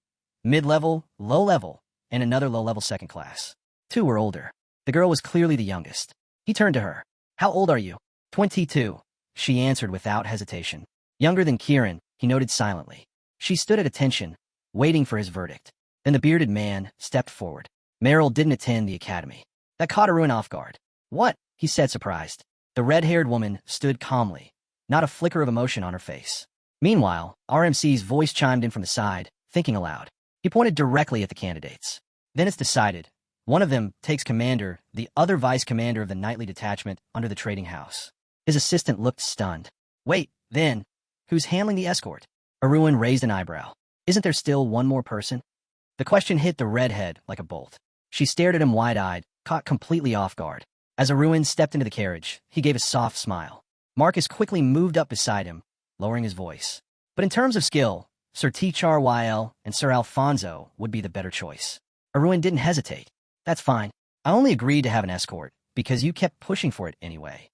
Speaker 1: mid-level, low-level, and another low-level second class. Two were older. The girl was clearly the youngest. He turned to her. How old are you? 22. She answered without hesitation. Younger than Kieran, he noted silently. She stood at attention, waiting for his verdict. Then the bearded man stepped forward. Meryl didn't attend the academy. That caught Aruin off guard. What? He said, surprised. The red-haired woman stood calmly, not a flicker of emotion on her face. Meanwhile, RMC's voice chimed in from the side, thinking aloud. He pointed directly at the candidates. Then it's decided. One of them takes commander, the other vice commander of the nightly detachment under the trading house. His assistant looked stunned. Wait, then, who's handling the escort? Aruin raised an eyebrow. Isn't there still one more person? The question hit the redhead like a bolt. She stared at him wide-eyed, caught completely off guard. As Aruin stepped into the carriage, he gave a soft smile. Marcus quickly moved up beside him, lowering his voice. But in terms of skill, Sir TcharYL and Sir Alfonso would be the better choice. Aruin didn't hesitate. That's fine. I only agreed to have an escort because you kept pushing for it anyway.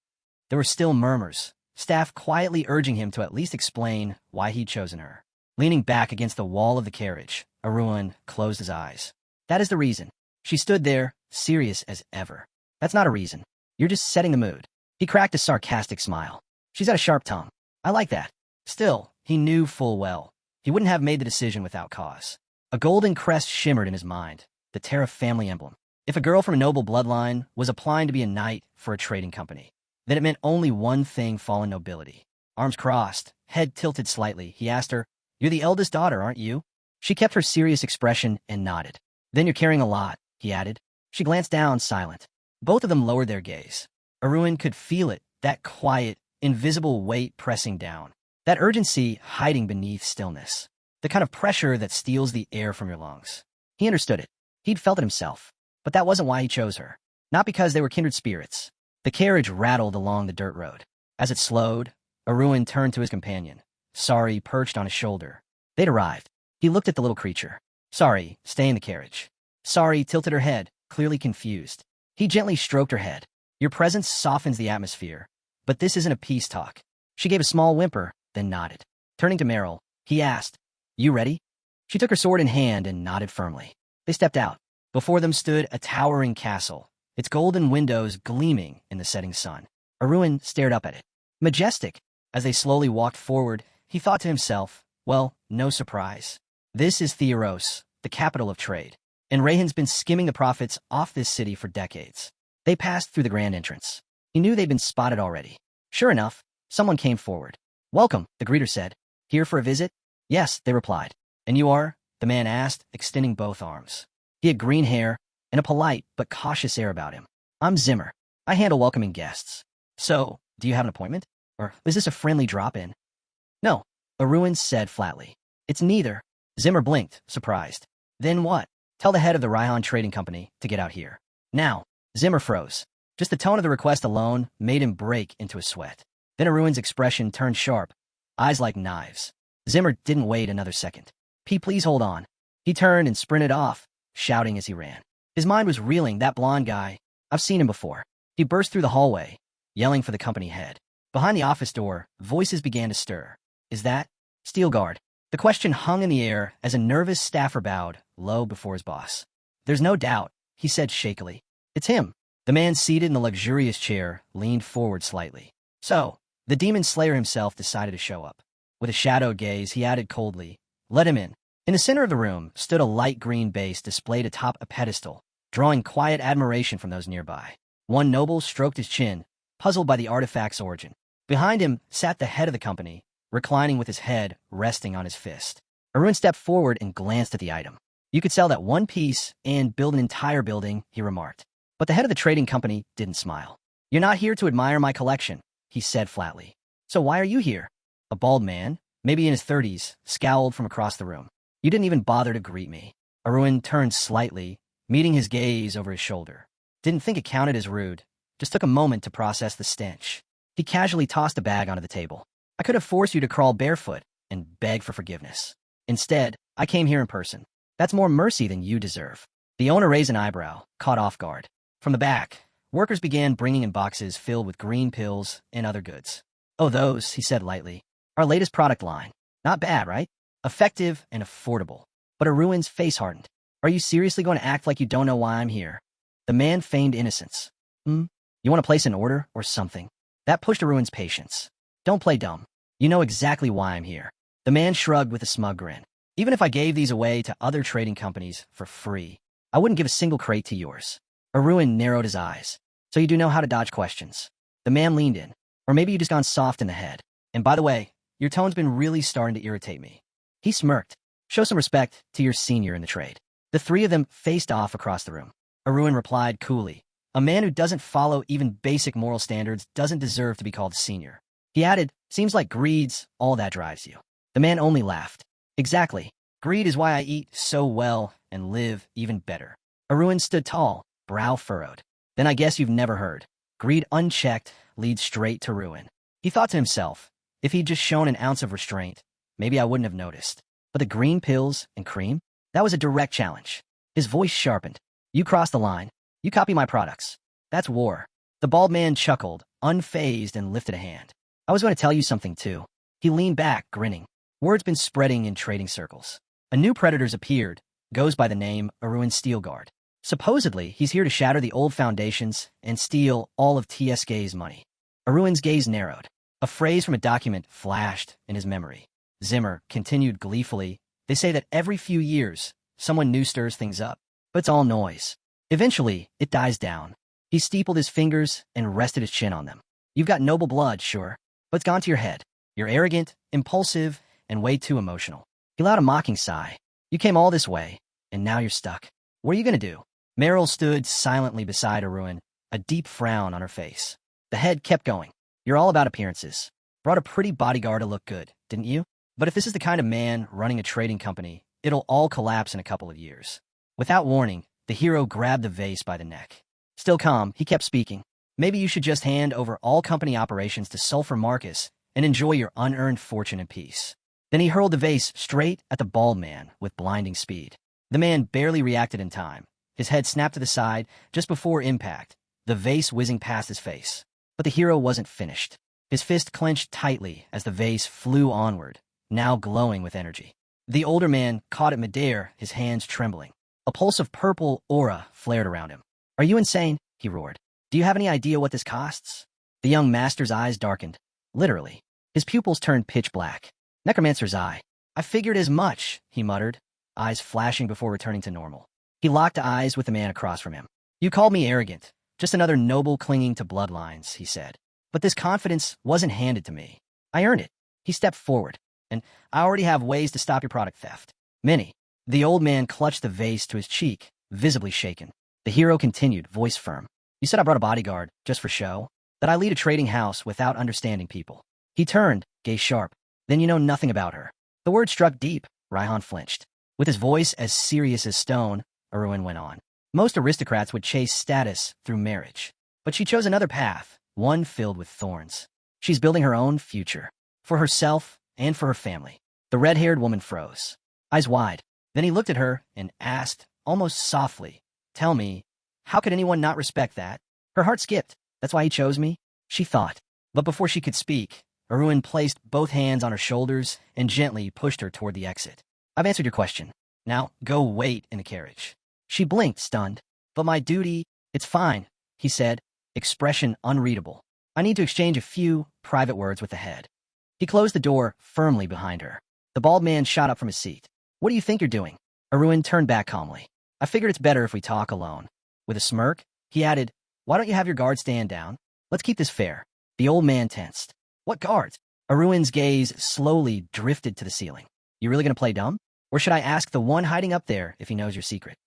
Speaker 1: There were still murmurs, staff quietly urging him to at least explain why he'd chosen her. Leaning back against the wall of the carriage, Aruin closed his eyes. That is the reason. She stood there, serious as ever. That's not a reason. You're just setting the mood. He cracked a sarcastic smile. She's got a sharp tongue. I like that. Still, he knew full well. He wouldn't have made the decision without cause. A golden crest shimmered in his mind, the Tariff family emblem. If a girl from a noble bloodline was applying to be a knight for a trading company, then it meant only one thing: fallen nobility. Arms crossed, head tilted slightly, he asked her, You're the eldest daughter, aren't you? She kept her serious expression and nodded. Then you're carrying a lot, he added. She glanced down, silent. Both of them lowered their gaze. Aruin could feel it, that quiet, invisible weight pressing down. That urgency hiding beneath stillness. The kind of pressure that steals the air from your lungs. He understood it. He'd felt it himself. But that wasn't why he chose her. Not because they were kindred spirits. The carriage rattled along the dirt road. As it slowed, Aruin turned to his companion. Sari perched on his shoulder. They'd arrived. He looked at the little creature. Sari, stay in the carriage. Sari tilted her head, clearly confused. He gently stroked her head. Your presence softens the atmosphere. But this isn't a peace talk. She gave a small whimper, then nodded. Turning to Meryl, he asked, You ready? She took her sword in hand and nodded firmly. They stepped out. Before them stood a towering castle, its golden windows gleaming in the setting sun. Aruin stared up at it. Majestic. As they slowly walked forward, he thought to himself, well, no surprise. This is Theros, the capital of trade. And Rayhan's been skimming the profits off this city for decades. They passed through the grand entrance. He knew they'd been spotted already. Sure enough, someone came forward. Welcome, the greeter said. Here for a visit? Yes, they replied. And you are? The man asked, extending both arms. He had green hair and a polite but cautious air about him. I'm Zimmer. I handle welcoming guests. So, do you have an appointment? Or is this a friendly drop-in? No, Aruin said flatly. It's neither. Zimmer blinked, surprised. Then what? Tell the head of the Raihan Trading Company to get out here. Now. Zimmer froze. Just the tone of the request alone made him break into a sweat. Then Aruin's expression turned sharp, eyes like knives. Zimmer didn't wait another second. Please hold on. He turned and sprinted off, shouting as he ran. His mind was reeling. That blonde guy. I've seen him before. He burst through the hallway, yelling for the company head. Behind the office door, voices began to stir. Is that Steelguard? The question hung in the air as a nervous staffer bowed low before his boss. There's no doubt, he said shakily. It's him. The man seated in the luxurious chair leaned forward slightly. So, the demon slayer himself decided to show up. With a shadowed gaze, he added coldly, let him in. In the center of the room stood a light green base displayed atop a pedestal, drawing quiet admiration from those nearby. One noble stroked his chin, puzzled by the artifact's origin. Behind him sat the head of the company, reclining with his head resting on his fist. Aruin stepped forward and glanced at the item. You could sell that one piece and build an entire building, he remarked. But the head of the trading company didn't smile. You're not here to admire my collection, he said flatly. So why are you here? A bald man, maybe in his 30s, scowled from across the room. You didn't even bother to greet me. Aruin turned slightly, meeting his gaze over his shoulder. Didn't think it counted as rude. Just took a moment to process the stench. He casually tossed a bag onto the table. I could have forced you to crawl barefoot and beg for forgiveness. Instead, I came here in person. That's more mercy than you deserve. The owner raised an eyebrow, caught off guard. From the back, workers began bringing in boxes filled with green pills and other goods. Oh, those, he said lightly. Our latest product line. Not bad, right? Effective and affordable. But Aruin's face hardened. Are you seriously going to act like you don't know why I'm here? The man feigned innocence. You want to place an order or something? That pushed Aruin's patience. Don't play dumb. You know exactly why I'm here. The man shrugged with a smug grin. Even if I gave these away to other trading companies for free, I wouldn't give a single crate to yours. Aruin narrowed his eyes. So you do know how to dodge questions. The man leaned in. Or maybe you just gone soft in the head. And by the way, your tone's been really starting to irritate me. He smirked. Show some respect to your senior in the trade. The three of them faced off across the room. Aruin replied coolly. A man who doesn't follow even basic moral standards doesn't deserve to be called senior. He added, seems like greed's all that drives you. The man only laughed. Exactly. Greed is why I eat so well and live even better. Aruin stood tall, brow furrowed. Then I guess you've never heard. Greed unchecked leads straight to ruin. He thought to himself, if he'd just shown an ounce of restraint, maybe I wouldn't have noticed. But the green pills and cream? That was a direct challenge. His voice sharpened. You cross the line. You copy my products. That's war. The bald man chuckled, unfazed, and lifted a hand. I was going to tell you something, too. He leaned back, grinning. Word's been spreading in trading circles. A new predator's appeared, goes by the name Aruin Steelguard. Supposedly, he's here to shatter the old foundations and steal all of TSK's money. Aruin's gaze narrowed. A phrase from a document flashed in his memory. Zimmer continued gleefully. They say that every few years, someone new stirs things up. But it's all noise. Eventually, it dies down. He steepled his fingers and rested his chin on them. You've got noble blood, sure, but it's gone to your head. You're arrogant, impulsive, and way too emotional. He allowed a mocking sigh. You came all this way, and now you're stuck. What are you going to do? Meryl stood silently beside Aruin, a deep frown on her face. The head kept going. You're all about appearances. Brought a pretty bodyguard to look good, didn't you? But if this is the kind of man running a trading company, it'll all collapse in a couple of years. Without warning, the hero grabbed the vase by the neck. Still calm, he kept speaking. Maybe you should just hand over all company operations to Sulphur Marcus and enjoy your unearned fortune in peace. Then he hurled the vase straight at the bald man with blinding speed. The man barely reacted in time. His head snapped to the side just before impact, the vase whizzing past his face. But the hero wasn't finished. His fist clenched tightly as the vase flew onward, now glowing with energy. The older man caught it midair, his hands trembling. A pulse of purple aura flared around him. Are you insane? He roared. Do you have any idea what this costs? The young master's eyes darkened. Literally. His pupils turned pitch black. Necromancer's eye. I figured as much, he muttered, eyes flashing before returning to normal. He locked eyes with the man across from him. You called me arrogant. Just another noble clinging to bloodlines, he said. But this confidence wasn't handed to me. I earned it. He stepped forward. And I already have ways to stop your product theft. Many. The old man clutched the vase to his cheek, visibly shaken. The hero continued, voice firm. You said I brought a bodyguard, just for show? That I lead a trading house without understanding people. He turned, gaze sharp. Then you know nothing about her. The word struck deep. Raihan flinched. With his voice as serious as stone, Aruin went on. Most aristocrats would chase status through marriage. But she chose another path, one filled with thorns. She's building her own future. For herself and for her family. The red-haired woman froze, eyes wide. Then he looked at her and asked, almost softly, "Tell me, how could anyone not respect that?" Her heart skipped. "That's why he chose me?" she thought. But before she could speak, Aruin placed both hands on her shoulders and gently pushed her toward the exit. "I've answered your question. Now, go wait in the carriage." She blinked, stunned. "But my duty—" "It's fine," he said, expression unreadable. "I need to exchange a few private words with the head." He closed the door firmly behind her. The bald man shot up from his seat. "What do you think you're doing?" Aruin turned back calmly. "I figured it's better if we talk alone." With a smirk, he added, "Why don't you have your guard stand down? Let's keep this fair." The old man tensed. "What guards?" Aruin's gaze slowly drifted to the ceiling. "You really gonna play dumb? Or should I ask the one hiding up there if he knows your secret?"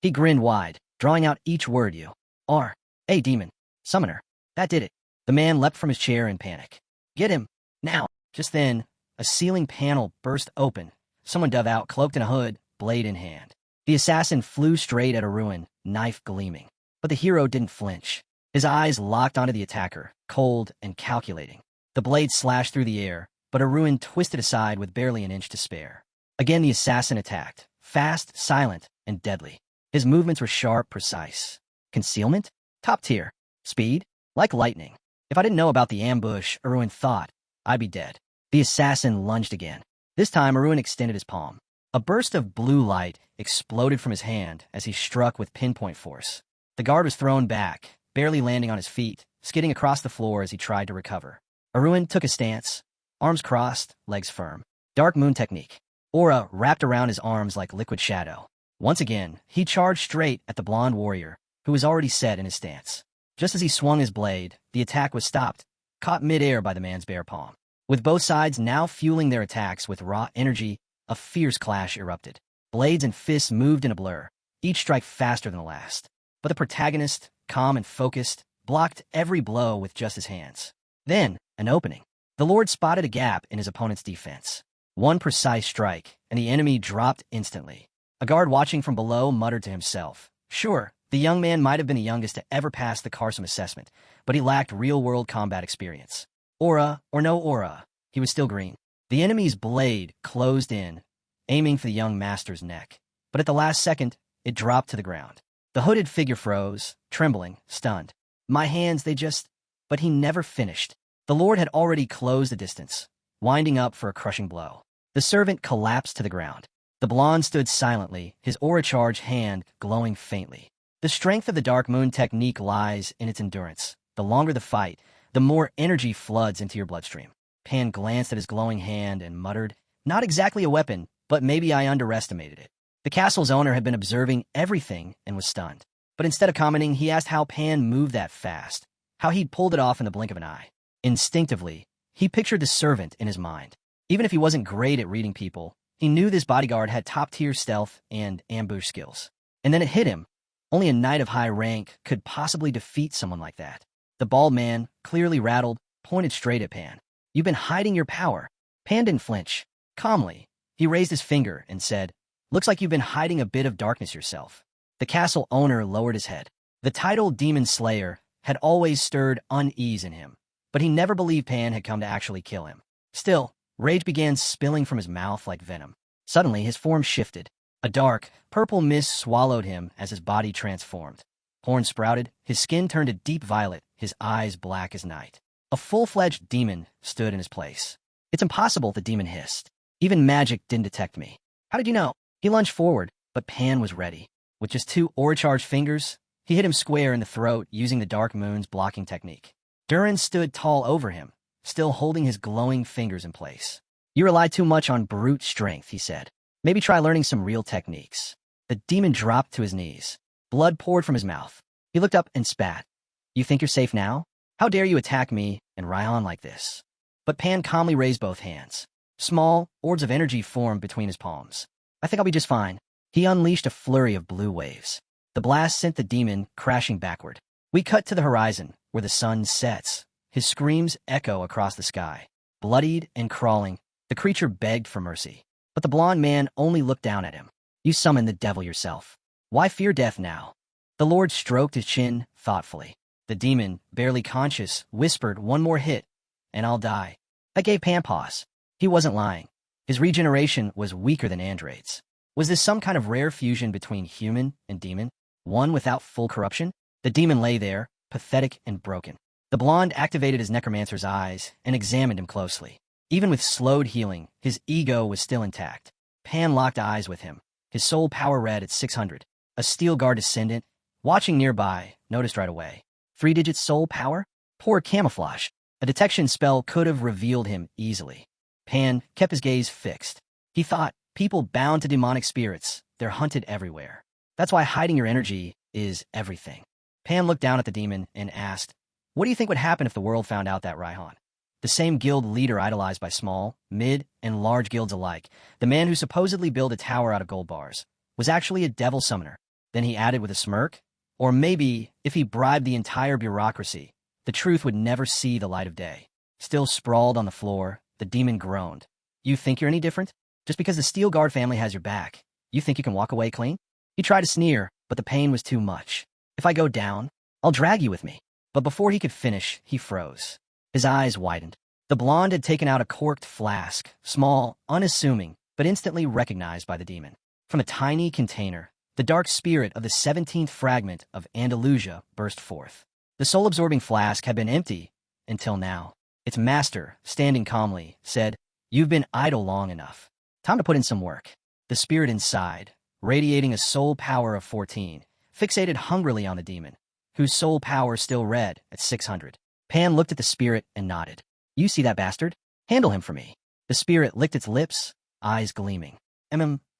Speaker 1: He grinned wide, drawing out each word. "You are a demon. Summoner." That did it. The man leapt from his chair in panic. "Get him! Now!" Just then, a ceiling panel burst open. Someone dove out, cloaked in a hood, blade in hand. The assassin flew straight at Aruin, knife gleaming. But the hero didn't flinch. His eyes locked onto the attacker, cold and calculating. The blade slashed through the air, but Aruin twisted aside with barely an inch to spare. Again the assassin attacked, fast, silent, and deadly. His movements were sharp, precise. Concealment? Top tier. Speed? Like lightning. If I didn't know about the ambush, Aruin thought, I'd be dead. The assassin lunged again. This time, Aruin extended his palm. A burst of blue light exploded from his hand as he struck with pinpoint force. The guard was thrown back, barely landing on his feet, skidding across the floor as he tried to recover. Aruin took a stance, arms crossed, legs firm. Dark moon technique. Aura wrapped around his arms like liquid shadow. Once again, he charged straight at the blonde warrior, who was already set in his stance. Just as he swung his blade, the attack was stopped, caught mid-air by the man's bare palm. With both sides now fueling their attacks with raw energy, a fierce clash erupted. Blades and fists moved in a blur, each strike faster than the last. But the protagonist, calm and focused, blocked every blow with just his hands. Then, an opening. The Lord spotted a gap in his opponent's defense. One precise strike, and the enemy dropped instantly. A guard watching from below muttered to himself. Sure, the young man might have been the youngest to ever pass the Carson assessment, but he lacked real-world combat experience. Aura or no aura, he was still green. The enemy's blade closed in, aiming for the young master's neck. But at the last second, it dropped to the ground. The hooded figure froze, trembling, stunned. My hands, they just... But he never finished. The Lord had already closed the distance, winding up for a crushing blow. The servant collapsed to the ground. The blonde stood silently, his aura-charged hand glowing faintly. The strength of the Dark Moon technique lies in its endurance. The longer the fight, the more energy floods into your bloodstream. Pan glanced at his glowing hand and muttered, "Not exactly a weapon, but maybe I underestimated it." The castle's owner had been observing everything and was stunned. But instead of commenting, he asked how Pan moved that fast, how he'd pulled it off in the blink of an eye. Instinctively, he pictured the servant in his mind. Even if he wasn't great at reading people, he knew this bodyguard had top-tier stealth and ambush skills. And then it hit him. Only a knight of high rank could possibly defeat someone like that. The bald man, clearly rattled, pointed straight at Pan. "You've been hiding your power." Pan didn't flinch. Calmly, he raised his finger and said, "Looks like you've been hiding a bit of darkness yourself." The castle owner lowered his head. The title Demon Slayer had always stirred unease in him, but he never believed Pan had come to actually kill him. Still, rage began spilling from his mouth like venom. Suddenly, his form shifted. A dark, purple mist swallowed him as his body transformed. Horns sprouted, his skin turned a deep violet, his eyes black as night. A full-fledged demon stood in his place. "It's impossible," the demon hissed. "Even magic didn't detect me." "How did you know?" He lunged forward, but Pan was ready. With just two aura-charged fingers, he hit him square in the throat using the Dark Moon's blocking technique. Darren stood tall over him, still holding his glowing fingers in place. "You rely too much on brute strength," he said. "Maybe try learning some real techniques." The demon dropped to his knees. Blood poured from his mouth. He looked up and spat. "You think you're safe now? How dare you attack me and Ryan like this?" But Pan calmly raised both hands. Small orbs of energy formed between his palms. "I think I'll be just fine." He unleashed a flurry of blue waves. The blast sent the demon crashing backward. We cut to the horizon, where the sun sets. His screams echo across the sky. Bloodied and crawling, the creature begged for mercy. But the blond man only looked down at him. "You summoned the devil yourself. Why fear death now?" The Lord stroked his chin thoughtfully. The demon, barely conscious, whispered, "One more hit, and I'll die." That gave Pan pause. He wasn't lying. His regeneration was weaker than Andrade's. Was this some kind of rare fusion between human and demon? One without full corruption? The demon lay there, pathetic and broken. The blonde activated his necromancer's eyes and examined him closely. Even with slowed healing, his ego was still intact. Pan locked eyes with him, his soul power read at 600. A steel guard descendant, watching nearby, noticed right away. 3-digit soul power? Poor camouflage. A detection spell could have revealed him easily. Pan kept his gaze fixed. He thought, people bound to demonic spirits, they're hunted everywhere. That's why hiding your energy is everything. Pan looked down at the demon and asked, "What do you think would happen if the world found out that Raihan, the same guild leader idolized by small, mid, and large guilds alike, the man who supposedly built a tower out of gold bars, was actually a devil summoner?" Then he added with a smirk, "Or maybe, if he bribed the entire bureaucracy, the truth would never see the light of day." Still sprawled on the floor, the demon groaned. "You think you're any different? Just because the Steel Guard family has your back, you think you can walk away clean?" He tried to sneer, but the pain was too much. "If I go down, I'll drag you with me." But before he could finish, he froze. His eyes widened. The blonde had taken out a corked flask, small, unassuming, but instantly recognized by the demon. From a tiny container, the dark spirit of the 17th fragment of Andalusia burst forth. The soul-absorbing flask had been empty until now. Its master, standing calmly, said, "You've been idle long enough. Time to put in some work." The spirit inside, radiating a soul power of 14, fixated hungrily on the demon, whose soul power still read at 600. Pan looked at the spirit and nodded. "You see that bastard? Handle him for me." The spirit licked its lips, eyes gleaming.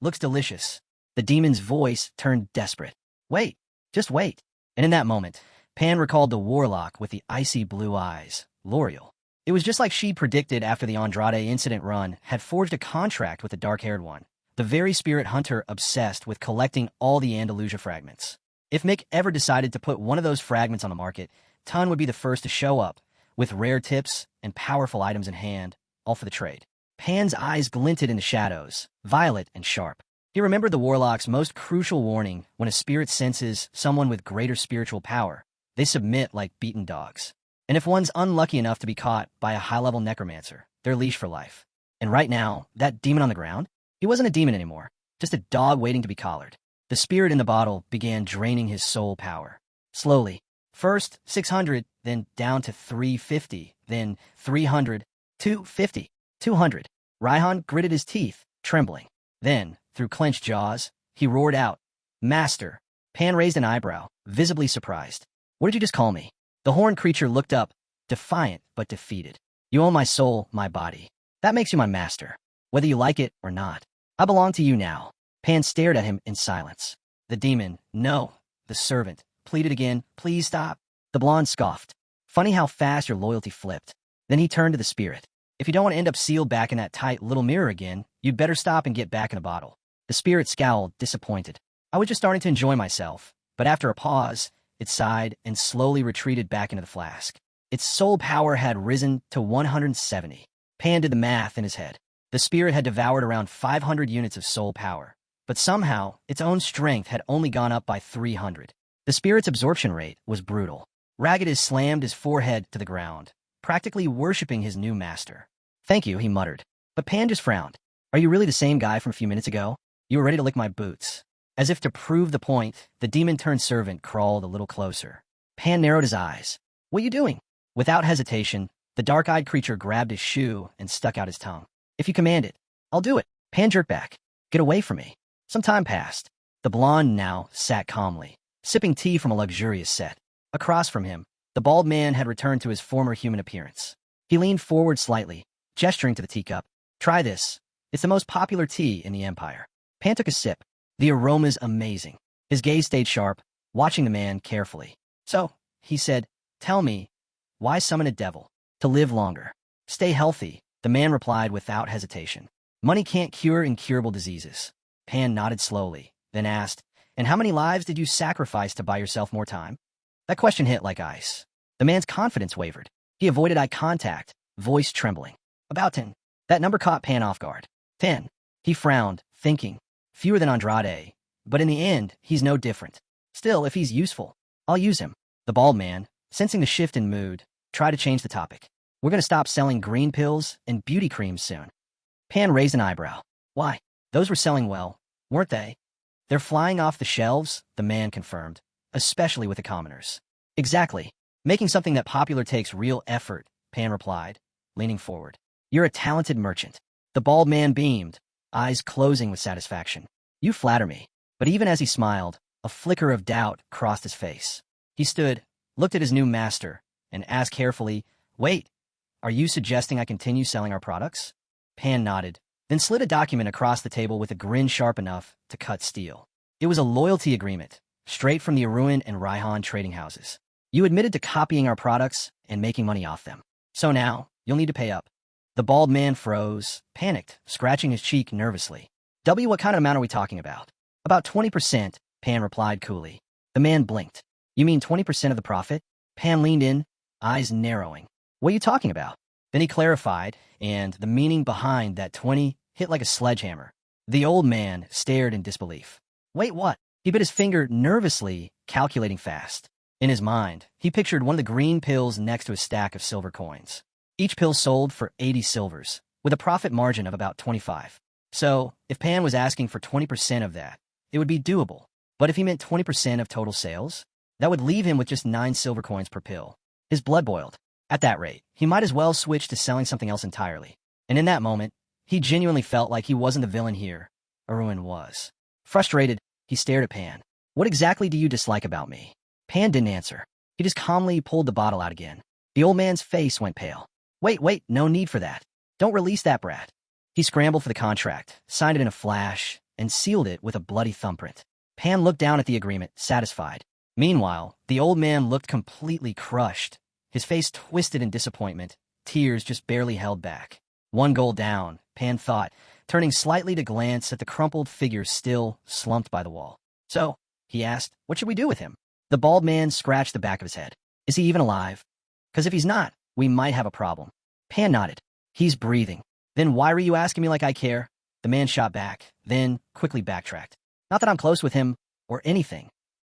Speaker 1: Looks delicious." The demon's voice turned desperate. "Wait, just wait." And in that moment, Pan recalled the warlock with the icy blue eyes, L'Oreal. It was just like she predicted after the Andrade incident run had forged a contract with the dark-haired one, the very spirit hunter obsessed with collecting all the Andalusia fragments. If Mick ever decided to put one of those fragments on the market, Tun would be the first to show up, with rare tips and powerful items in hand, all for the trade. Pan's eyes glinted in the shadows, violet and sharp. He remembered the warlock's most crucial warning: when a spirit senses someone with greater spiritual power, they submit like beaten dogs. And if one's unlucky enough to be caught by a high-level necromancer, they're leashed for life. And right now, that demon on the ground, he wasn't a demon anymore, just a dog waiting to be collared. The spirit in the bottle began draining his soul power. Slowly. First 600, then down to 350, then 300, 250, 200. Raihan gritted his teeth, trembling. Then, through clenched jaws, he roared out, "Master!" Pan raised an eyebrow, visibly surprised. "What did you just call me?" The horned creature looked up, defiant but defeated. "You own my soul, my body. That makes you my master, whether you like it or not. I belong to you now." Pan stared at him in silence. The demon, "No." The servant pleaded again, "Please stop." The blonde scoffed. "Funny how fast your loyalty flipped." Then he turned to the spirit. "If you don't want to end up sealed back in that tight little mirror again, you'd better stop and get back in the bottle." The spirit scowled, disappointed. "I was just starting to enjoy myself." But after a pause, it sighed and slowly retreated back into the flask. Its soul power had risen to 170. Pan did the math in his head. The spirit had devoured around 500 units of soul power, but somehow its own strength had only gone up by 300. The spirit's absorption rate was brutal. Ragged slammed his forehead to the ground, practically worshipping his new master. "Thank you," he muttered. But Pan just frowned. "Are you really the same guy from a few minutes ago? You were ready to lick my boots." As if to prove the point, the demon-turned-servant crawled a little closer. Pan narrowed his eyes. "What are you doing?" Without hesitation, the dark-eyed creature grabbed his shoe and stuck out his tongue. "If you command it, I'll do it." Pan jerked back. "Get away from me." Some time passed. The blonde now sat calmly, sipping tea from a luxurious set. Across from him, the bald man had returned to his former human appearance. He leaned forward slightly, gesturing to the teacup. "Try this. It's the most popular tea in the Empire." Pan took a sip. The aroma's amazing. His gaze stayed sharp, watching the man carefully. "So," he said, "tell me, why summon a devil?" "To live longer. Stay healthy," the man replied without hesitation. "Money can't cure incurable diseases." Pan nodded slowly, then asked, "And how many lives did you sacrifice to buy yourself more time?" That question hit like ice. The man's confidence wavered. He avoided eye contact, voice trembling. "About 10. That number caught Pan off guard. 10. He frowned, thinking. Fewer than Andrade, but in the end, he's no different. Still, if he's useful, I'll use him. The bald man, Sensing the shift in mood, try to change the topic. We're going to stop selling green pills and beauty creams soon. Pan raised an eyebrow. Why? Those were selling well, weren't they? They're flying off the shelves, the man confirmed, especially with the commoners. Exactly. Making something that popular takes real effort, Pan replied, leaning forward. You're a talented merchant. The bald man beamed, eyes closing with satisfaction. You flatter me. But even as he smiled, a flicker of doubt crossed his face. He stood, looked at his new master, and asked carefully, Wait, are you suggesting I continue selling our products? Pan nodded, then slid a document across the table with a grin sharp enough to cut steel. It was a loyalty agreement, straight from the Aruin and Raihan trading houses. You admitted to copying our products and making money off them. So now, you'll need to pay up. The bald man froze, panicked, scratching his cheek nervously. What kind of amount are we talking about? About 20%, Pan replied coolly. The man blinked. You mean 20% of the profit? Pan leaned in, eyes narrowing. What are you talking about? Then he clarified, and the meaning behind that 20 hit like a sledgehammer. The old man stared in disbelief. Wait, what? He bit his finger nervously, calculating fast. In his mind, he pictured one of the green pills next to a stack of silver coins. Each pill sold for 80 silvers, with a profit margin of about 25. So, if Pan was asking for 20% of that, it would be doable. But if he meant 20% of total sales, that would leave him with just 9 silver coins per pill. His blood boiled. At that rate, he might as well switch to selling something else entirely. And in that moment, he genuinely felt like he wasn't the villain here. Aruin was. Frustrated, he stared at Pan. What exactly do you dislike about me? Pan didn't answer. He just calmly pulled the bottle out again. The old man's face went pale. Wait, no need for that. Don't release that brat. He scrambled for the contract, signed it in a flash, and sealed it with a bloody thumbprint. Pan looked down at the agreement, satisfied. Meanwhile, the old man looked completely crushed. His face twisted in disappointment, tears just barely held back. One goal down, Pan thought, turning slightly to glance at the crumpled figure still slumped by the wall. So, he asked, what should we do with him? The bald man scratched the back of his head. Is he even alive? Because if he's not, we might have a problem. Pan nodded. He's breathing. Then why were you asking me like I care? The man shot back, then quickly backtracked. Not that I'm close with him, or anything.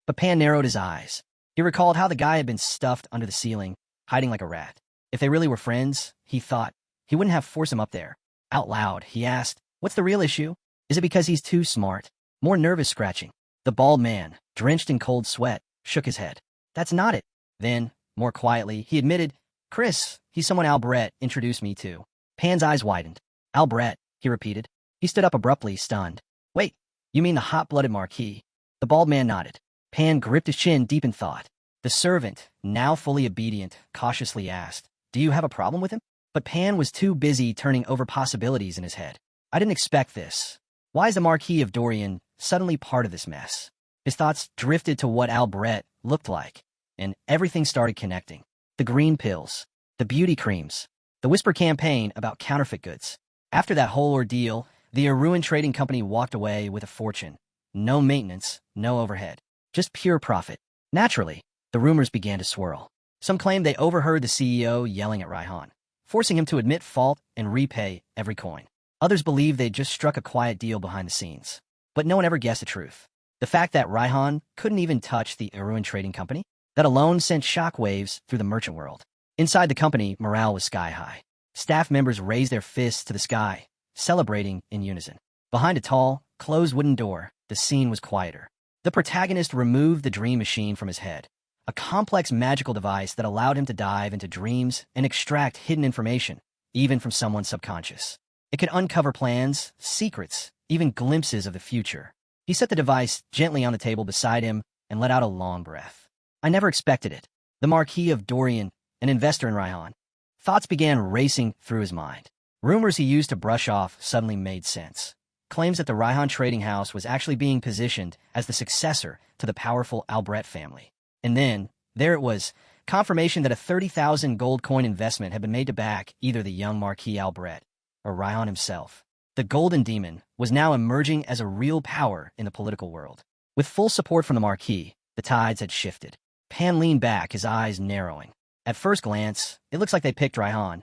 Speaker 1: But Pan narrowed his eyes. He recalled how the guy had been stuffed under the ceiling, hiding like a rat. If they really were friends, he thought, he wouldn't have forced him up there. Out loud, he asked, what's the real issue? Is it because he's too smart? More nervous scratching. The bald man, drenched in cold sweat, shook his head. That's not it. Then, more quietly, he admitted, Chris, he's someone Albret introduced me to. Pan's eyes widened. Albret, he repeated. He stood up abruptly, stunned. Wait, you mean the hot-blooded marquee? The bald man nodded. Pan gripped his chin deep in thought. The servant, now fully obedient, cautiously asked, do you have a problem with him? But Pan was too busy turning over possibilities in his head. I didn't expect this. Why is the Marquis of Dorian suddenly part of this mess? His thoughts drifted to what Albret looked like, and everything started connecting. The green pills, the beauty creams, the whisper campaign about counterfeit goods. After that whole ordeal, the Aruin Trading Company walked away with a fortune. No maintenance, no overhead, just pure profit. Naturally, the rumors began to swirl. Some claimed they overheard the CEO yelling at Raihan, forcing him to admit fault and repay every coin. Others believed they'd just struck a quiet deal behind the scenes. But no one ever guessed the truth. The fact that Raihan couldn't even touch the Aruin Trading Company, that alone sent shockwaves through the merchant world. Inside the company, morale was sky-high. Staff members raised their fists to the sky, celebrating in unison. Behind a tall, closed wooden door, the scene was quieter. The protagonist removed the dream machine from his head, a complex magical device that allowed him to dive into dreams and extract hidden information, even from someone's subconscious. It could uncover plans, secrets, even glimpses of the future. He set the device gently on the table beside him and let out a long breath. I never expected it. The Marquis of Dorian, an investor in Raihan. Thoughts began racing through his mind. Rumors he used to brush off suddenly made sense. Claims that the Raihan trading house was actually being positioned as the successor to the powerful Albret family. And then, there it was, confirmation that a 30,000 gold coin investment had been made to back either the young Marquis Albret or Raihan himself. The Golden Demon was now emerging as a real power in the political world. With full support from the Marquis, the tides had shifted. Pan leaned back, his eyes narrowing. At first glance, it looks like they picked Raihan,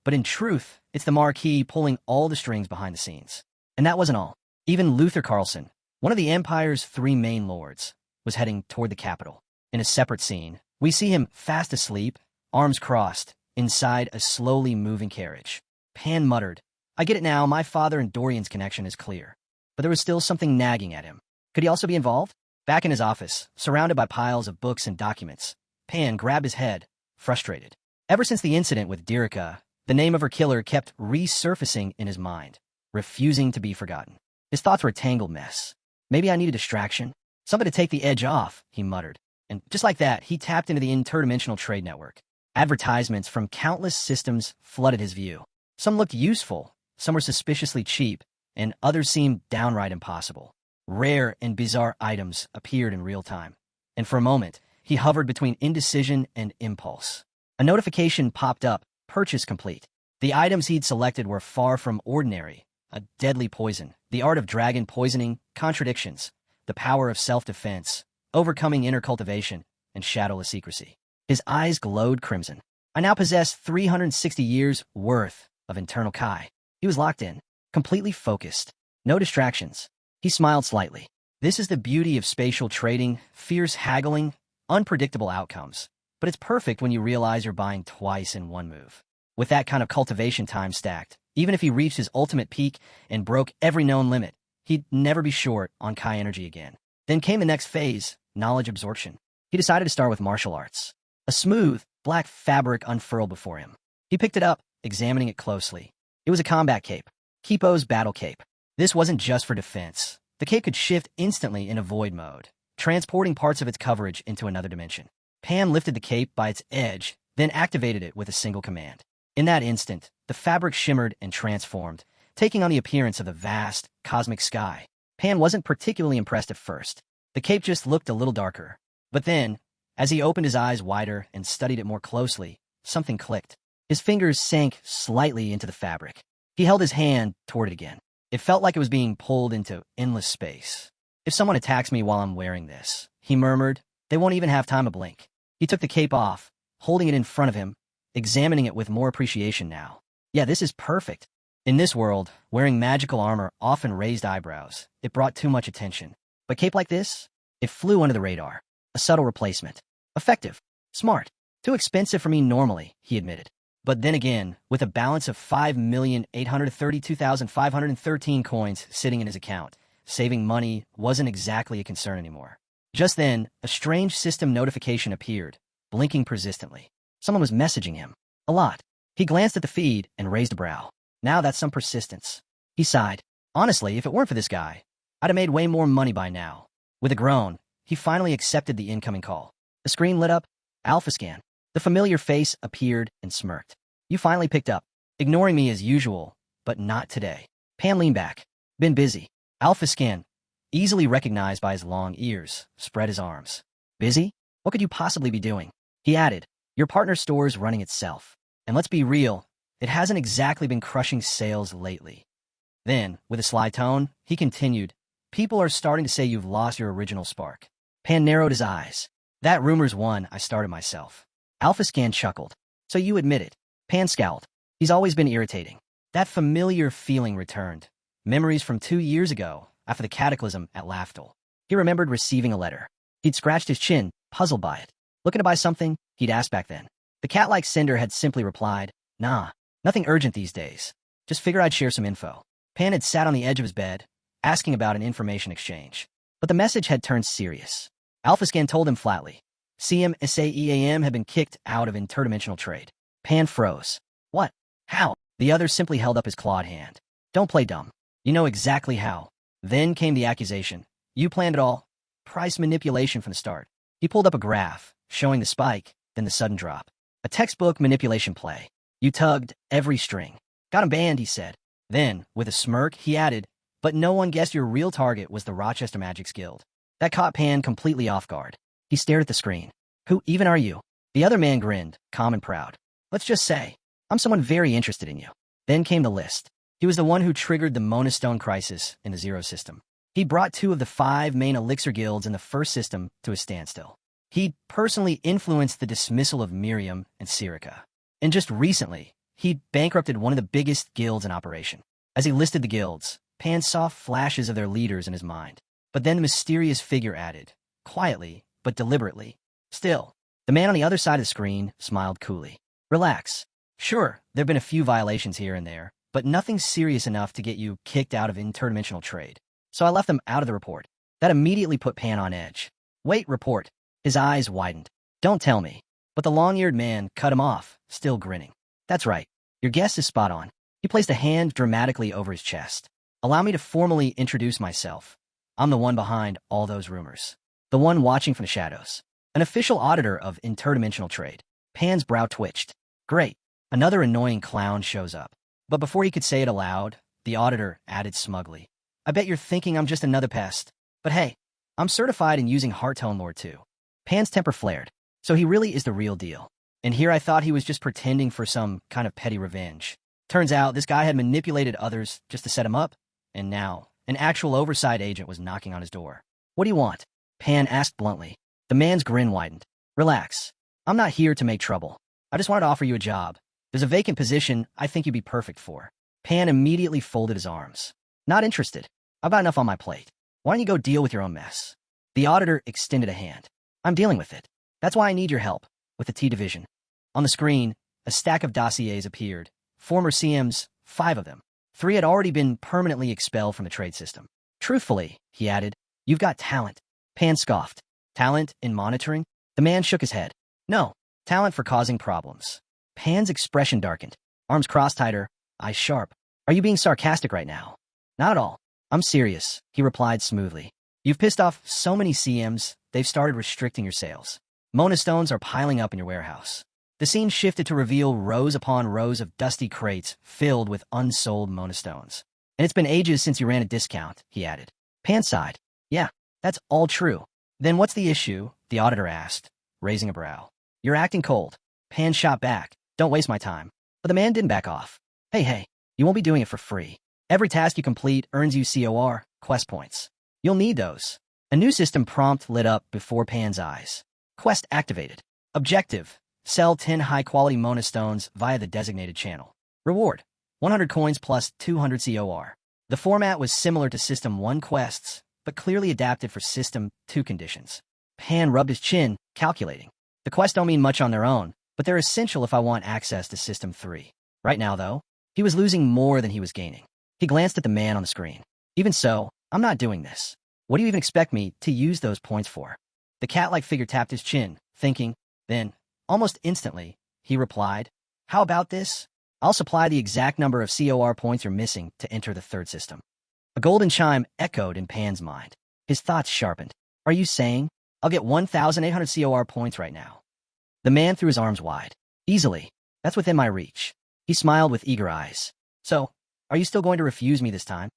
Speaker 1: but in truth, it's the Marquis pulling all the strings behind the scenes. And that wasn't all. Even Luther Carlson, one of the Empire's 3 main lords, was heading toward the capital. In a separate scene, We see him fast asleep, arms crossed, inside a slowly moving carriage. Pan muttered, I get it now, my father and Dorian's connection is clear. But there was still something nagging at him. Could he also be involved? Back in his office, surrounded by piles of books and documents, Pan grabbed his head, frustrated. Ever since the incident with Dirica, the name of her killer kept resurfacing in his mind, refusing to be forgotten. His thoughts were a tangled mess. Maybe I need a distraction? Something to take the edge off, he muttered. And just like that, he tapped into the Interdimensional trade network. Advertisements from countless systems flooded his view. Some looked useful, some were suspiciously cheap, and others seemed downright impossible. Rare and bizarre items appeared in real time. And for a moment, he hovered between indecision and impulse. A notification popped up, purchase complete. The items he'd selected were far from ordinary. A deadly poison, the art of dragon poisoning, contradictions, the power of self-defense, overcoming inner cultivation, and shadowless secrecy. His eyes glowed crimson. I now possess 360 years' worth of internal Kai. He was locked in, completely focused. No distractions. He smiled slightly. This is the beauty of spatial trading, fierce haggling, unpredictable outcomes. But it's perfect when you realize you're buying twice in one move. With that kind of cultivation time stacked, even if he reached his ultimate peak and broke every known limit, he'd never be short on Kai energy again. Then came the next phase, knowledge absorption. He decided to start with martial arts. A smooth, black fabric unfurled before him. He picked it up, examining it closely. It was a combat cape. Kipo's battle cape. This wasn't just for defense. The cape could shift instantly in a void mode, transporting parts of its coverage into another dimension. Pan lifted the cape by its edge, then activated it with a single command. In that instant, the fabric shimmered and transformed, taking on the appearance of the vast, cosmic sky. Pan wasn't particularly impressed at first. The cape just looked a little darker. But then, as he opened his eyes wider and studied it more closely, something clicked. His fingers sank slightly into the fabric. He held his hand toward it again. It felt like it was being pulled into endless space. If someone attacks me while I'm wearing this, he murmured, they won't even have time to blink. He took the cape off, holding it in front of him, examining it with more appreciation now. Yeah, this is perfect. In this world, wearing magical armor often raised eyebrows. It brought too much attention. But cape like this? It flew under the radar. A subtle replacement. Effective. Smart. Too expensive for me normally, he admitted. But then again, with a balance of 5,832,513 coins sitting in his account, saving money wasn't exactly a concern anymore. Just then, a strange system notification appeared, blinking persistently. Someone was messaging him. A lot. He glanced at the feed and raised a brow. Now that's some persistence. He sighed. Honestly, if it weren't for this guy, I'd have made way more money by now. With a groan, he finally accepted the incoming call. The screen lit up. Alpha scan. The familiar face appeared and smirked. You finally picked up. Ignoring me as usual, but not today. Pan leaned back. Been busy. Alpha scan, easily recognized by his long ears, spread his arms. Busy? What could you possibly be doing? He added, your partner's store's running itself. And let's be real, it hasn't exactly been crushing sales lately. Then, with a sly tone, he continued, people are starting to say you've lost your original spark. Pan narrowed his eyes. That rumor's one I started myself. Alpha Scan chuckled. So you admit it. Pan scowled. He's always been irritating. That familiar feeling returned. Memories from 2 years ago, after the cataclysm at Laftel. He remembered receiving a letter. He'd scratched his chin, puzzled by it. Looking to buy something? He'd asked back then. The cat-like sender had simply replied, nah, nothing urgent these days. Just figure I'd share some info. Pan had sat on the edge of his bed, asking about an information exchange. But the message had turned serious. AlphaScan told him flatly. CMSAEAM had been kicked out of interdimensional trade. Pan froze. What? How? The other simply held up his clawed hand. Don't play dumb. You know exactly how. Then came the accusation. You planned it all. Price manipulation from the start. He pulled up a graph, showing the spike, then the sudden drop. A textbook manipulation play. You tugged every string. Got him banned, he said. Then, with a smirk, he added, but no one guessed your real target was the Rochester Magics Guild. That caught Pan completely off guard. He stared at the screen. Who even are you? The other man grinned, calm and proud. Let's just say, I'm someone very interested in you. Then came the list. He was the one who triggered the Monostone crisis in the Zero system. He brought 2 of the 5 main elixir guilds in the first system to a standstill. He'd personally influenced the dismissal of Miriam and Sirica. And just recently, he'd bankrupted one of the biggest guilds in operation. As he listed the guilds, Pan saw flashes of their leaders in his mind. But then the mysterious figure added, quietly but deliberately, still, The man on the other side of the screen smiled coolly. Relax. Sure, there've been a few violations here and there, but nothing serious enough to get you kicked out of interdimensional trade. So I left them out of the report. That immediately put Pan on edge. Wait, report. His eyes widened. Don't tell me. But the long-eared man cut him off, still grinning. That's right. Your guess is spot on. He placed a hand dramatically over his chest. Allow me to formally introduce myself. I'm the one behind all those rumors. The one watching from the shadows. An official auditor of interdimensional trade. Pan's brow twitched. Great. Another annoying clown shows up. But before he could say it aloud, the auditor added smugly. I bet you're thinking I'm just another pest. But hey, I'm certified in using heart tone lore too. Pan's temper flared. So he really is the real deal. And here I thought he was just pretending for some kind of petty revenge. Turns out this guy had manipulated others just to set him up. And now, an actual oversight agent was knocking on his door. What do you want? Pan asked bluntly. The man's grin widened. Relax. I'm not here to make trouble. I just wanted to offer you a job. There's a vacant position I think you'd be perfect for. Pan immediately folded his arms. Not interested. I've got enough on my plate. Why don't you go deal with your own mess? The auditor extended a hand. I'm dealing with it. That's why I need your help, with the T division. On the screen, a stack of dossiers appeared. Former CMs, 5 of them. 3 had already been permanently expelled from the trade system. Truthfully, he added, you've got talent. Pan scoffed. Talent in monitoring? The man shook his head. No, talent for causing problems. Pan's expression darkened. Arms crossed tighter, eyes sharp. Are you being sarcastic right now? Not at all. I'm serious, he replied smoothly. You've pissed off so many CMs, they've started restricting your sales. Mona stones are piling up in your warehouse. The scene shifted to reveal rows upon rows of dusty crates filled with unsold Mona stones. And it's been ages since you ran a discount, he added. Pan sighed. Yeah, that's all true. Then what's the issue? The auditor asked, raising a brow. You're acting cold. Pan shot back. Don't waste my time. But the man didn't back off. Hey, you won't be doing it for free. Every task you complete earns you COR, quest points. You'll need those. A new system prompt lit up before Pan's eyes. Quest activated. Objective. Sell 10 high-quality Mona stones via the designated channel. Reward. 100 coins plus 200 COR. The format was similar to System 1 quests, but clearly adapted for System 2 conditions. Pan rubbed his chin, calculating. The quests don't mean much on their own, but they're essential if I want access to System 3. Right now, though, he was losing more than he was gaining. He glanced at the man on the screen. Even so, I'm not doing this. What do you even expect me to use those points for? The cat-like figure tapped his chin, thinking. Then, almost instantly, he replied, How about this? I'll supply the exact number of COR points you're missing to enter the third system. A golden chime echoed in Pan's mind. His thoughts sharpened. Are you saying? I'll get 1,800 COR points right now. The man threw his arms wide. Easily. That's within my reach. He smiled with eager eyes. So, are you still going to refuse me this time?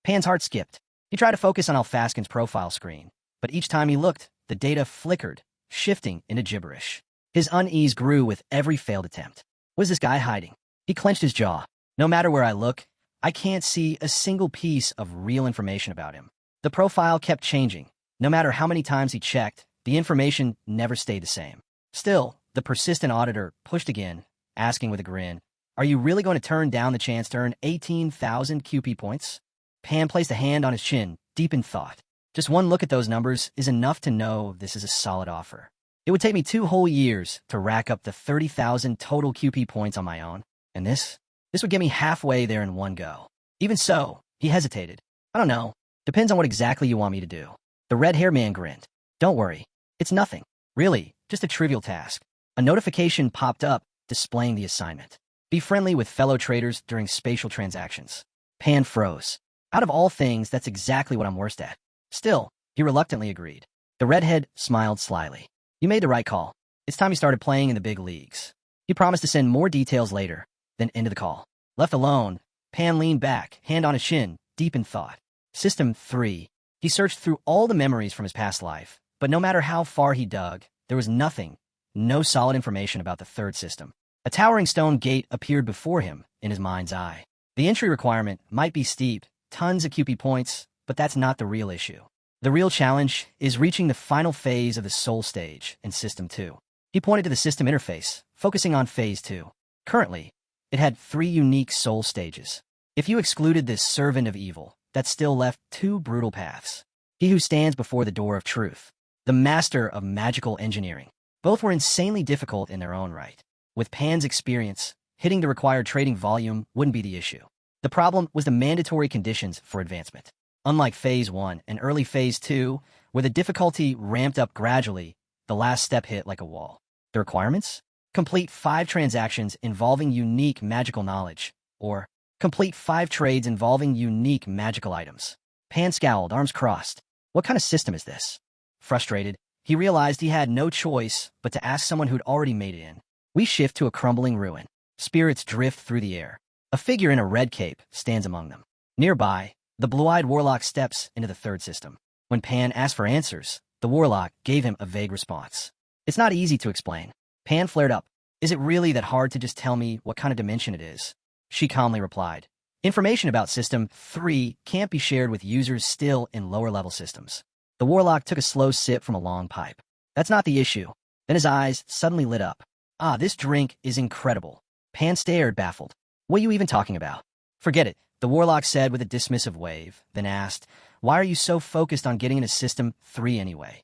Speaker 1: Pan's heart skipped. He tried to focus on Alfaskin's profile screen, but each time he looked, the data flickered, shifting into gibberish. His unease grew with every failed attempt. What is this guy hiding? He clenched his jaw. No matter where I look, I can't see a single piece of real information about him. The profile kept changing. No matter how many times he checked, the information never stayed the same. Still, the persistent auditor pushed again, asking with a grin, Are you really going to turn down the chance to earn 18,000 QP points? Pan placed a hand on his chin, deep in thought. Just one look at those numbers is enough to know this is a solid offer. It would take me 2 whole years to rack up the 30,000 total QP points on my own, and this would get me halfway there in one go. Even so, he hesitated. I don't know. Depends on what exactly you want me to do. The red-haired man grinned. Don't worry. It's nothing. Really, just a trivial task. A notification popped up, displaying the assignment. Be friendly with fellow traders during spatial transactions. Pan froze. Out of all things, that's exactly what I'm worst at. Still, he reluctantly agreed. The redhead smiled slyly. You made the right call. It's time you started playing in the big leagues. He promised to send more details later, then ended the call. Left alone, Pan leaned back, hand on his shin, deep in thought. System 3. He searched through all the memories from his past life, but no matter how far he dug, there was nothing, no solid information about the third system. A towering stone gate appeared before him in his mind's eye. The entry requirement might be steep, tons of QP points, but that's not the real issue. The real challenge is reaching the final phase of the soul stage in System 2. He pointed to the system interface, focusing on Phase 2. Currently, it had 3 unique soul stages. If you excluded this servant of evil, that still left 2 brutal paths. He who stands before the door of truth, the master of magical engineering. Both were insanely difficult in their own right. With Pan's experience, hitting the required trading volume wouldn't be the issue. The problem was the mandatory conditions for advancement. Unlike Phase 1 and early Phase 2, where the difficulty ramped up gradually, the last step hit like a wall. The requirements? Complete 5 transactions involving unique magical knowledge, or complete 5 trades involving unique magical items. Pan scowled, arms crossed. What kind of system is this? Frustrated, he realized he had no choice but to ask someone who'd already made it in. We shift to a crumbling ruin. Spirits drift through the air. A figure in a red cape stands among them. Nearby, the blue-eyed warlock steps into the third system. When Pan asked for answers, the warlock gave him a vague response. It's not easy to explain. Pan flared up. Is it really that hard to just tell me what kind of dimension it is? She calmly replied. Information about System 3 can't be shared with users still in lower-level systems. The warlock took a slow sip from a long pipe. That's not the issue. Then his eyes suddenly lit up. Ah, this drink is incredible. Pan stared, baffled. What are you even talking about? Forget it, the warlock said with a dismissive wave, then asked, why are you so focused on getting into System 3 anyway?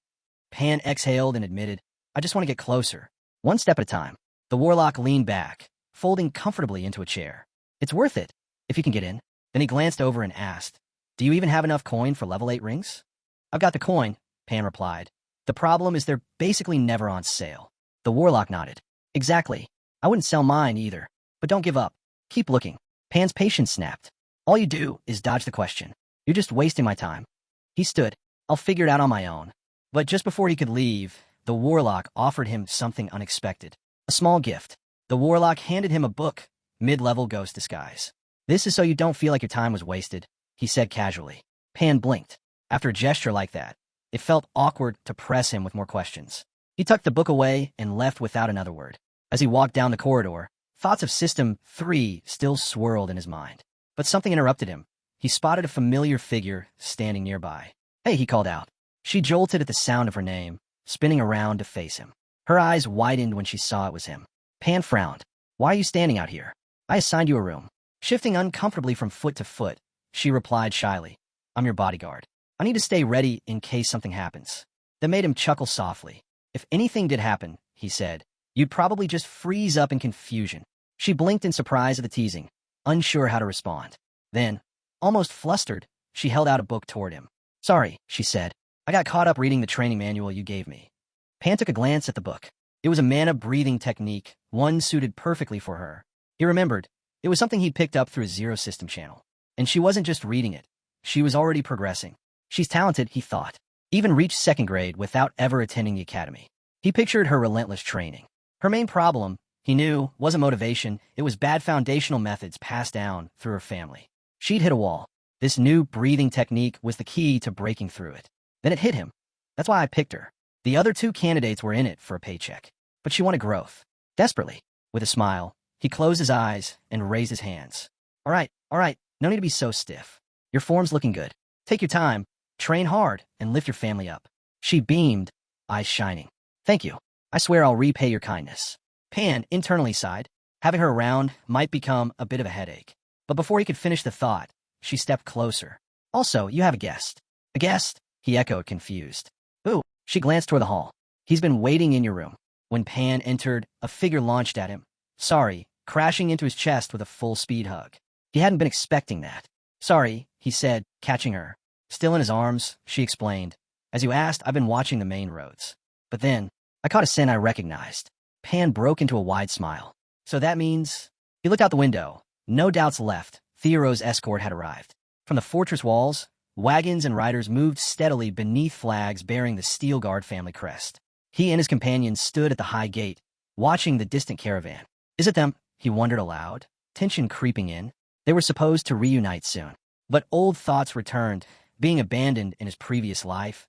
Speaker 1: Pan exhaled and admitted, I just want to get closer. One step at a time. The warlock leaned back, folding comfortably into a chair. It's worth it, if you can get in. Then he glanced over and asked, do you even have enough coin for level 8 rings? I've got the coin, Pan replied. The problem is they're basically never on sale. The warlock nodded. Exactly. I wouldn't sell mine either. But don't give up. Keep looking. Pan's patience snapped. All you do is dodge the question. You're just wasting my time. He stood. I'll figure it out on my own. But just before he could leave, the warlock offered him something unexpected. A small gift. The warlock handed him a book, Mid-Level Ghost Disguise. This is so you don't feel like your time was wasted, he said casually. Pan blinked. After a gesture like that, it felt awkward to press him with more questions. He tucked the book away and left without another word. As he walked down the corridor, thoughts of System 3 still swirled in his mind. But something interrupted him. He spotted a familiar figure standing nearby. Hey, he called out. She jolted at the sound of her name, spinning around to face him. Her eyes widened when she saw it was him. Pan frowned. Why are you standing out here? I assigned you a room. Shifting uncomfortably from foot to foot, she replied shyly. I'm your bodyguard. I need to stay ready in case something happens. That made him chuckle softly. If anything did happen, he said, you'd probably just freeze up in confusion. She blinked in surprise at the teasing, unsure how to respond. Then, almost flustered, she held out a book toward him. Sorry, she said. I got caught up reading the training manual you gave me. Pan took a glance at the book. It was a mana breathing technique, one suited perfectly for her. He remembered. It was something he'd picked up through a Zero System channel. And she wasn't just reading it. She was already progressing. She's talented, he thought. Even reached 2nd grade without ever attending the academy. He pictured her relentless training. Her main problem, he knew, wasn't motivation. It was bad foundational methods passed down through her family. She'd hit a wall. This new breathing technique was the key to breaking through it. Then it hit him. That's why I picked her. The other 2 candidates were in it for a paycheck. But she wanted growth. Desperately. With a smile, he closed his eyes and raised his hands. All right, no need to be so stiff. Your form's looking good. Take your time, train hard, and lift your family up. She beamed, eyes shining. Thank you. I swear I'll repay your kindness. Pan internally sighed. Having her around might become a bit of a headache. But before he could finish the thought, she stepped closer. Also, you have a guest. A guest? He echoed, confused. Ooh, she glanced toward the hall. He's been waiting in your room. When Pan entered, a figure launched at him. Sorry, crashing into his chest with a full-speed hug. He hadn't been expecting that. Sorry, he said, catching her. Still in his arms, she explained. As you asked, I've been watching the main roads. But then, I caught a scent I recognized. Pan broke into a wide smile. So that means... He looked out the window. No doubts left. Thero's escort had arrived. From the fortress walls, wagons and riders moved steadily beneath flags bearing the Steel Guard family crest. He and his companions stood at the high gate, watching the distant caravan. Is it them? He wondered aloud, tension creeping in. They were supposed to reunite soon. But old thoughts returned, being abandoned in his previous life,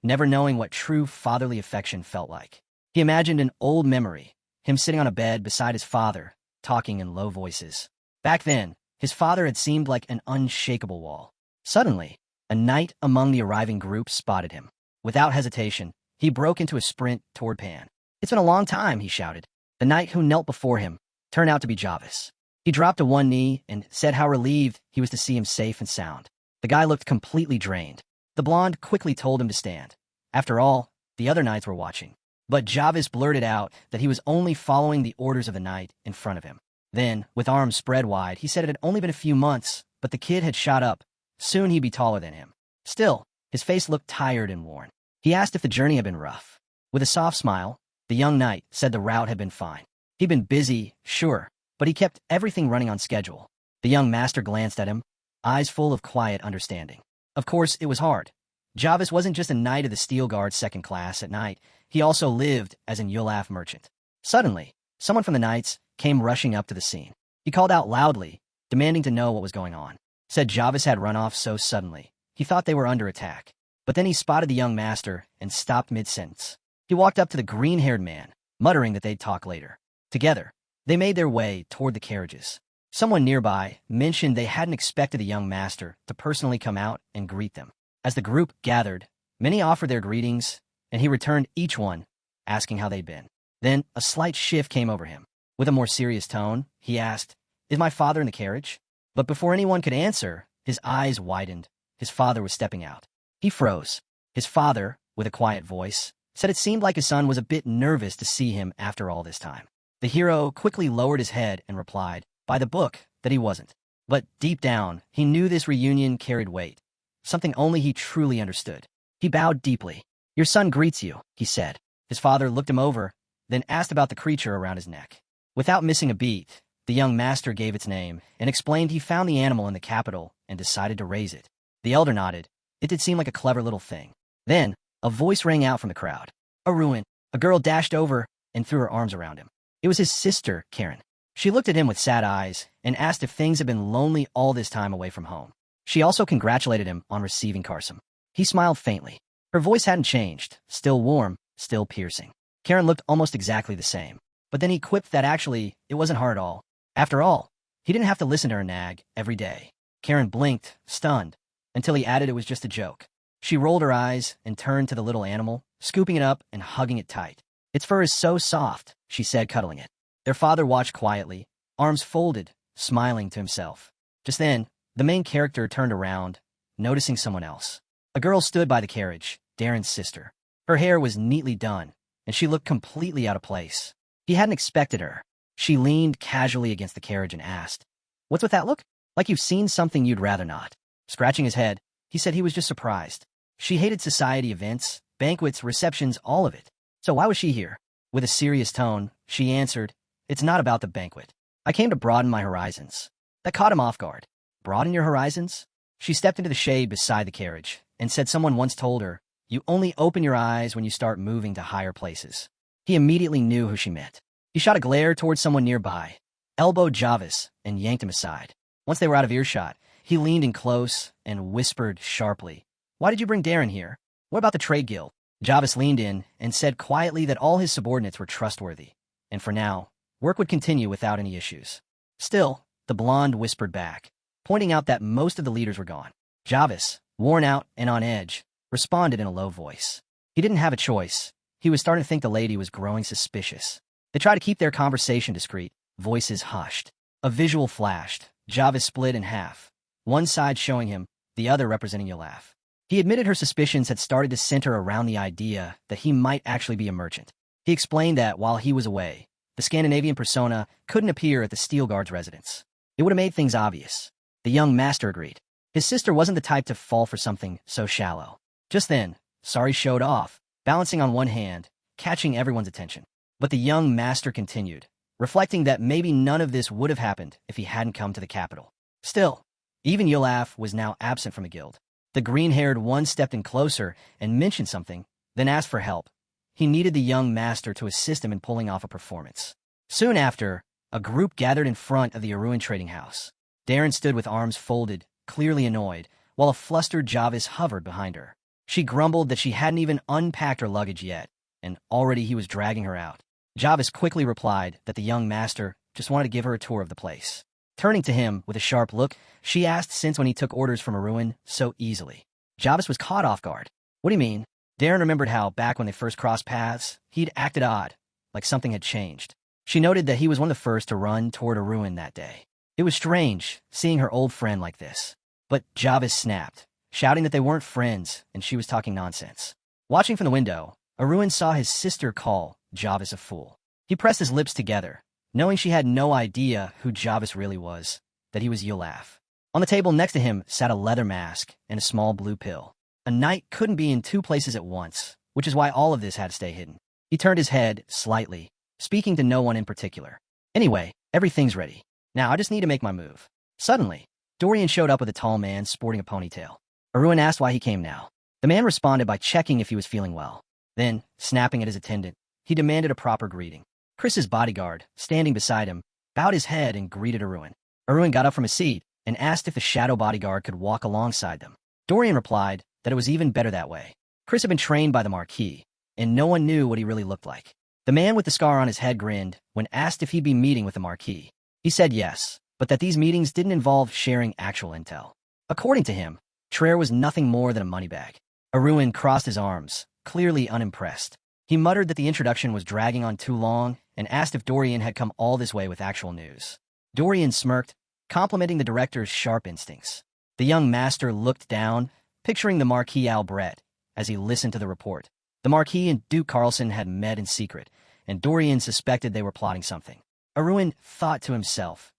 Speaker 1: never knowing what true fatherly affection felt like. He imagined an old memory, him sitting on a bed beside his father, talking in low voices. Back then, his father had seemed like an unshakable wall. Suddenly, a knight among the arriving group spotted him. Without hesitation, he broke into a sprint toward Pan. It's been a long time, he shouted. The knight who knelt before him turned out to be Jarvis. He dropped to one knee and said how relieved he was to see him safe and sound. The guy looked completely drained. The blonde quickly told him to stand. After all, the other knights were watching. But Jarvis blurted out that he was only following the orders of the knight in front of him. Then, with arms spread wide, he said it had only been a few months, but the kid had shot up. Soon he'd be taller than him. Still, his face looked tired and worn. He asked if the journey had been rough. With a soft smile, the young knight said the route had been fine. He'd been busy, sure, but he kept everything running on schedule. The young master glanced at him, eyes full of quiet understanding. Of course, it was hard. Jarvis wasn't just a knight of the Steel Guard second class at night. He also lived as an Yulaf merchant. Suddenly, someone from the knights came rushing up to the scene. He called out loudly, demanding to know what was going on. Said Jarvis had run off so suddenly. He thought they were under attack. But then he spotted the young master and stopped mid-sentence. He walked up to the green-haired man, muttering that they'd talk later. Together, they made their way toward the carriages. Someone nearby mentioned they hadn't expected the young master to personally come out and greet them. As the group gathered, many offered their greetings, and he returned each one, asking how they'd been. Then a slight shift came over him. With a more serious tone, he asked, "Is my father in the carriage?" But before anyone could answer, his eyes widened. His father was stepping out. He froze. His father, with a quiet voice, said it seemed like his son was a bit nervous to see him after all this time. The hero quickly lowered his head and replied, by the book, that he wasn't. But deep down, he knew this reunion carried weight, something only he truly understood. He bowed deeply. "Your son greets you," he said. His father looked him over, then asked about the creature around his neck. Without missing a beat, the young master gave its name and explained he found the animal in the capital and decided to raise it. The elder nodded. It did seem like a clever little thing. Then, a voice rang out from the crowd. "Aruin." A girl dashed over and threw her arms around him. It was his sister, Kieran. She looked at him with sad eyes and asked if things had been lonely all this time away from home. She also congratulated him on receiving Karsam. He smiled faintly. Her voice hadn't changed, still warm, still piercing. Kieran looked almost exactly the same. But then he quipped that actually, it wasn't hard at all. After all, he didn't have to listen to her nag every day. Kieran blinked, stunned, until he added it was just a joke. She rolled her eyes and turned to the little animal, scooping it up and hugging it tight. "Its fur is so soft," she said, cuddling it. Their father watched quietly, arms folded, smiling to himself. Just then, the main character turned around, noticing someone else. A girl stood by the carriage, Darren's sister. Her hair was neatly done, and she looked completely out of place. He hadn't expected her. She leaned casually against the carriage and asked, "What's with that look? Like you've seen something you'd rather not." Scratching his head, he said he was just surprised. She hated society events, banquets, receptions, all of it. So why was she here? With a serious tone, she answered, "It's not about the banquet. I came to broaden my horizons." That caught him off guard. "Broaden your horizons?" She stepped into the shade beside the carriage and said someone once told her, "You only open your eyes when you start moving to higher places." He immediately knew who she meant. He shot a glare towards someone nearby, elbowed Jarvis, and yanked him aside. Once they were out of earshot, he leaned in close and whispered sharply, "Why did you bring Darren here? What about the trade guild?" Jarvis leaned in and said quietly that all his subordinates were trustworthy, and for now, work would continue without any issues. Still, the blonde whispered back, pointing out that most of the leaders were gone. Jarvis, worn out and on edge, responded in a low voice. He didn't have a choice. He was starting to think the lady was growing suspicious. They tried to keep their conversation discreet, voices hushed. A visual flashed. Jarvis split in half, one side showing him, the other representing Yulaf. He admitted her suspicions had started to center around the idea that he might actually be a merchant. He explained that while he was away, the Scandinavian persona couldn't appear at the Steel Guard's residence. It would have made things obvious. The young master agreed. His sister wasn't the type to fall for something so shallow. Just then, Sari showed off, balancing on one hand, catching everyone's attention. But the young master continued, reflecting that maybe none of this would have happened if he hadn't come to the capital. Still, even Yulaf was now absent from the guild. The green-haired one stepped in closer and mentioned something, then asked for help. He needed the young master to assist him in pulling off a performance. Soon after, a group gathered in front of the Aruin trading house. Darren stood with arms folded, clearly annoyed, while a flustered Jarvis hovered behind her. She grumbled that she hadn't even unpacked her luggage yet, and already he was dragging her out. Jarvis quickly replied that the young master just wanted to give her a tour of the place. Turning to him with a sharp look, she asked since when he took orders from Aruin so easily. Jarvis was caught off guard. "What do you mean?" Darren remembered how, back when they first crossed paths, he'd acted odd, like something had changed. She noted that he was one of the first to run toward Aruin that day. It was strange, seeing her old friend like this. But Jarvis snapped, shouting that they weren't friends and she was talking nonsense. Watching from the window, Aruin saw his sister call Javis a fool. He pressed his lips together, knowing she had no idea who Javis really was, that he was Yulaf. On the table next to him sat a leather mask and a small blue pill. A knight couldn't be in two places at once, which is why all of this had to stay hidden. He turned his head slightly, speaking to no one in particular. Anyway, everything's ready. Now I just need to make my move. Suddenly, Dorian showed up with a tall man sporting a ponytail. Aruin asked why he came now. The man responded by checking if he was feeling well. Then, snapping at his attendant, he demanded a proper greeting. Chris's bodyguard, standing beside him, bowed his head and greeted Aruin. Aruin got up from his seat and asked if the shadow bodyguard could walk alongside them. Dorian replied that it was even better that way. Chris had been trained by the marquee, and no one knew what he really looked like. The man with the scar on his head grinned when asked if he'd be meeting with the marquee. He said yes, but that these meetings didn't involve sharing actual intel. According to him, Traer was nothing more than a money bag. Aruin crossed his arms, clearly unimpressed. He muttered that the introduction was dragging on too long and asked if Dorian had come all this way with actual news. Dorian smirked, complimenting the director's sharp instincts. The young master looked down, picturing the Marquis Albret, as he listened to the report. The Marquis and Duke Carlson had met in secret, and Dorian suspected they were plotting something. Aruin thought to himself,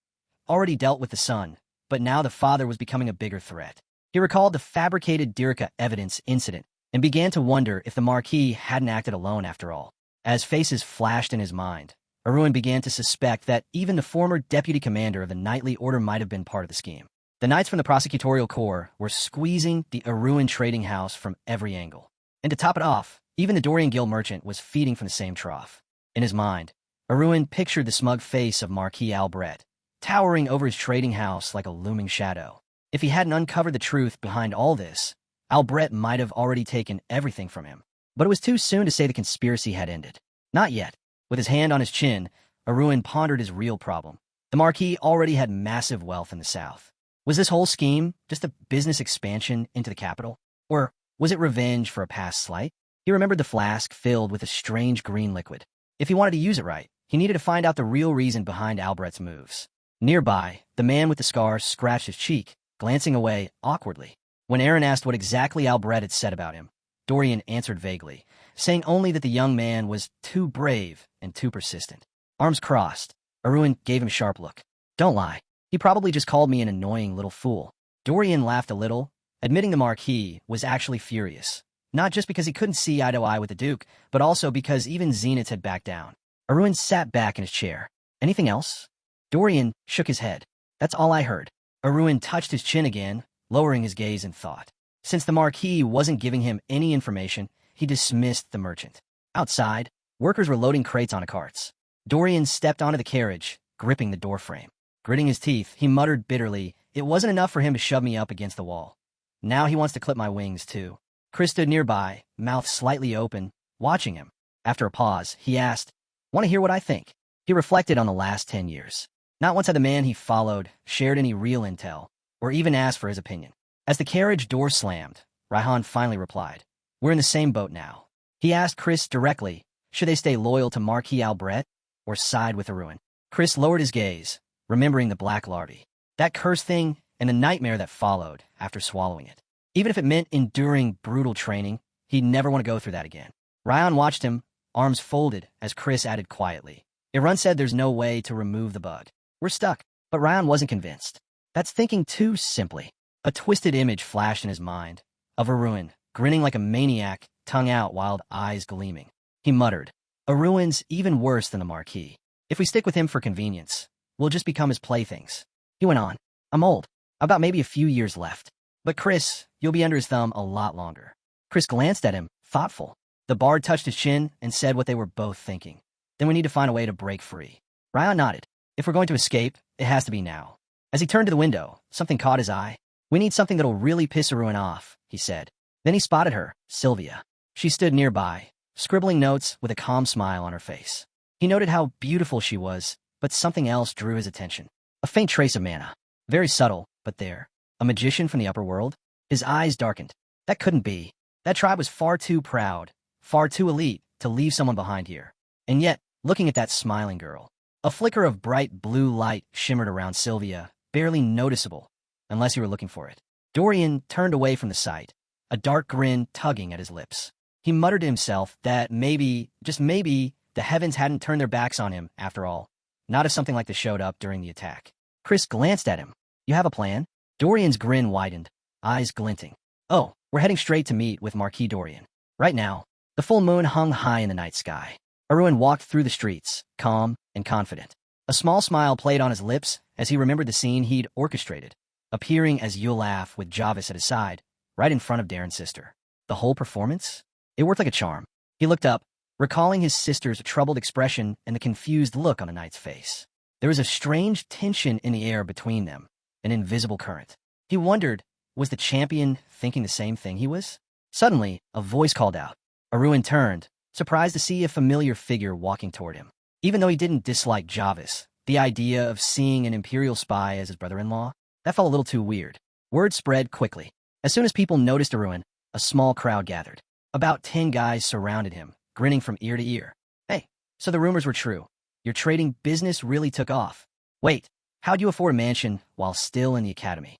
Speaker 1: already dealt with the son, but now the father was becoming a bigger threat. He recalled the fabricated Dirika evidence incident and began to wonder if the Marquis hadn't acted alone after all. As faces flashed in his mind, Aruin began to suspect that even the former deputy commander of the Knightly Order might have been part of the scheme. The knights from the prosecutorial corps were squeezing the Aruin trading house from every angle. And to top it off, even the Dorian Guild merchant was feeding from the same trough. In his mind, Aruin pictured the smug face of Marquis Albret, towering over his trading house like a looming shadow. If he hadn't uncovered the truth behind all this, Albret might have already taken everything from him. But it was too soon to say the conspiracy had ended. Not yet. With his hand on his chin, Aruin pondered his real problem. The Marquis already had massive wealth in the south. Was this whole scheme just a business expansion into the capital? Or was it revenge for a past slight? He remembered the flask filled with a strange green liquid. If he wanted to use it right, he needed to find out the real reason behind Albret's moves. Nearby, the man with the scar scratched his cheek, glancing away awkwardly. When Aaron asked what exactly Albret had said about him, Dorian answered vaguely, saying only that the young man was too brave and too persistent. Arms crossed, Aruin gave him a sharp look. Don't lie. He probably just called me an annoying little fool. Dorian laughed a little, admitting the Marquis was actually furious. Not just because he couldn't see eye to eye with the Duke, but also because even Zenith had backed down. Aruin sat back in his chair. Anything else? Dorian shook his head. That's all I heard. Aruin touched his chin again, lowering his gaze in thought. Since the Marquis wasn't giving him any information, he dismissed the merchant. Outside, workers were loading crates onto carts. Dorian stepped onto the carriage, gripping the doorframe. Gritting his teeth, he muttered bitterly, it wasn't enough for him to shove me up against the wall. Now he wants to clip my wings, too. Chris stood nearby, mouth slightly open, watching him. After a pause, he asked, Want to hear what I think? He reflected on the last 10 years. Not once had the man he followed shared any real intel, or even asked for his opinion. As the carriage door slammed, Raihan finally replied, We're in the same boat now. He asked Chris directly, should they stay loyal to Marquis Albret, or side with Aruin? Chris lowered his gaze, remembering the black larvae, that cursed thing, and the nightmare that followed after swallowing it. Even if it meant enduring brutal training, he'd never want to go through that again. Ryan watched him, arms folded, as Chris added quietly. Irun said there's no way to remove the bug. We're stuck. But Ryan wasn't convinced. That's thinking too simply. A twisted image flashed in his mind, of Aruin, grinning like a maniac, tongue out, wild eyes gleaming. He muttered, Aruin's even worse than the Marquis. If we stick with him for convenience, we'll just become his playthings. He went on, I'm old. I've got maybe a few years left. But Chris, you'll be under his thumb a lot longer. Chris glanced at him, thoughtful. The bard touched his chin and said what they were both thinking. Then we need to find a way to break free. Ryan nodded. If we're going to escape, it has to be now. As he turned to the window, something caught his eye. We need something that'll really piss Aruin off, he said. Then he spotted her, Sylvia. She stood nearby, scribbling notes with a calm smile on her face. He noted how beautiful she was, but something else drew his attention. A faint trace of mana. Very subtle, but there. A magician from the upper world? His eyes darkened. That couldn't be. That tribe was far too proud, far too elite, to leave someone behind here. And yet, looking at that smiling girl, a flicker of bright blue light shimmered around Sylvia, barely noticeable, unless you were looking for it. Dorian turned away from the sight, a dark grin tugging at his lips. He muttered to himself that maybe, just maybe, the heavens hadn't turned their backs on him after all. Not if something like this showed up during the attack. Chris glanced at him. You have a plan? Dorian's grin widened, eyes glinting. Oh, we're heading straight to meet with Marquis Dorian. Right now, the full moon hung high in the night sky. Aruin walked through the streets, calm and confident. A small smile played on his lips as he remembered the scene he'd orchestrated, appearing as Yulaf with Jarvis at his side, right in front of Darren's sister. The whole performance? It worked like a charm. He looked up, recalling his sister's troubled expression and the confused look on the knight's face. There was a strange tension in the air between them, an invisible current. He wondered, was the champion thinking the same thing he was? Suddenly, a voice called out. Aruin turned, surprised to see a familiar figure walking toward him. Even though he didn't dislike Jarvis, the idea of seeing an Imperial spy as his brother-in-law, that felt a little too weird. Word spread quickly. As soon as people noticed Aruin, a small crowd gathered. About 10 guys surrounded him, grinning from ear to ear. Hey, so the rumors were true. Your trading business really took off. Wait, how'd you afford a mansion while still in the academy?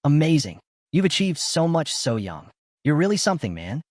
Speaker 1: Amazing. You've achieved so much so young. You're really something, man.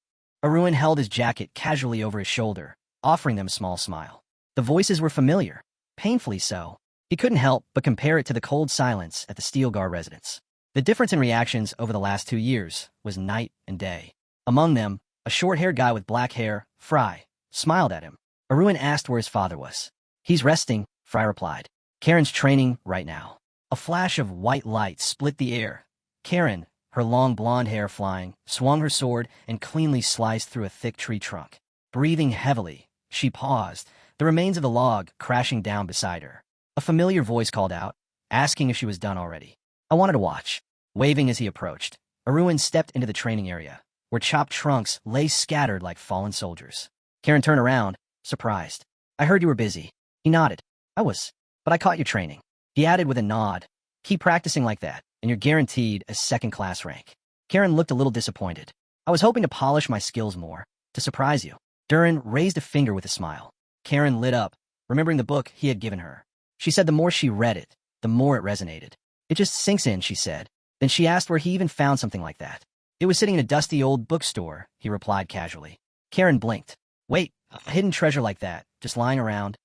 Speaker 1: Aruin held his jacket casually over his shoulder, offering them a small smile. The voices were familiar, painfully so. He couldn't help but compare it to the cold silence at the Steelgar residence. The difference in reactions over the last 2 years was night and day. Among them, a short-haired guy with black hair, Fry, smiled at him. Aruin asked where his father was. He's resting, Fry replied. Kieran's training right now. A flash of white light split the air. Kieran, her long blonde hair flying, swung her sword and cleanly sliced through a thick tree trunk. Breathing heavily, she paused, the remains of the log crashing down beside her. A familiar voice called out, asking if she was done already. I wanted to watch. Waving as he approached, Aruin stepped into the training area, where chopped trunks lay scattered like fallen soldiers. Kieran turned around, surprised. I heard you were busy. He nodded. I was, but I caught your training. He added with a nod. Keep practicing like that, and you're guaranteed a second-class rank. Kieran looked a little disappointed. I was hoping to polish my skills more, to surprise you. Darren raised a finger with a smile. Kieran lit up, remembering the book he had given her. She said the more she read it, the more it resonated. It just sinks in, she said. Then she asked where he even found something like that. It was sitting in a dusty old bookstore, he replied casually. Kieran blinked. Wait, a hidden treasure like that, just lying around?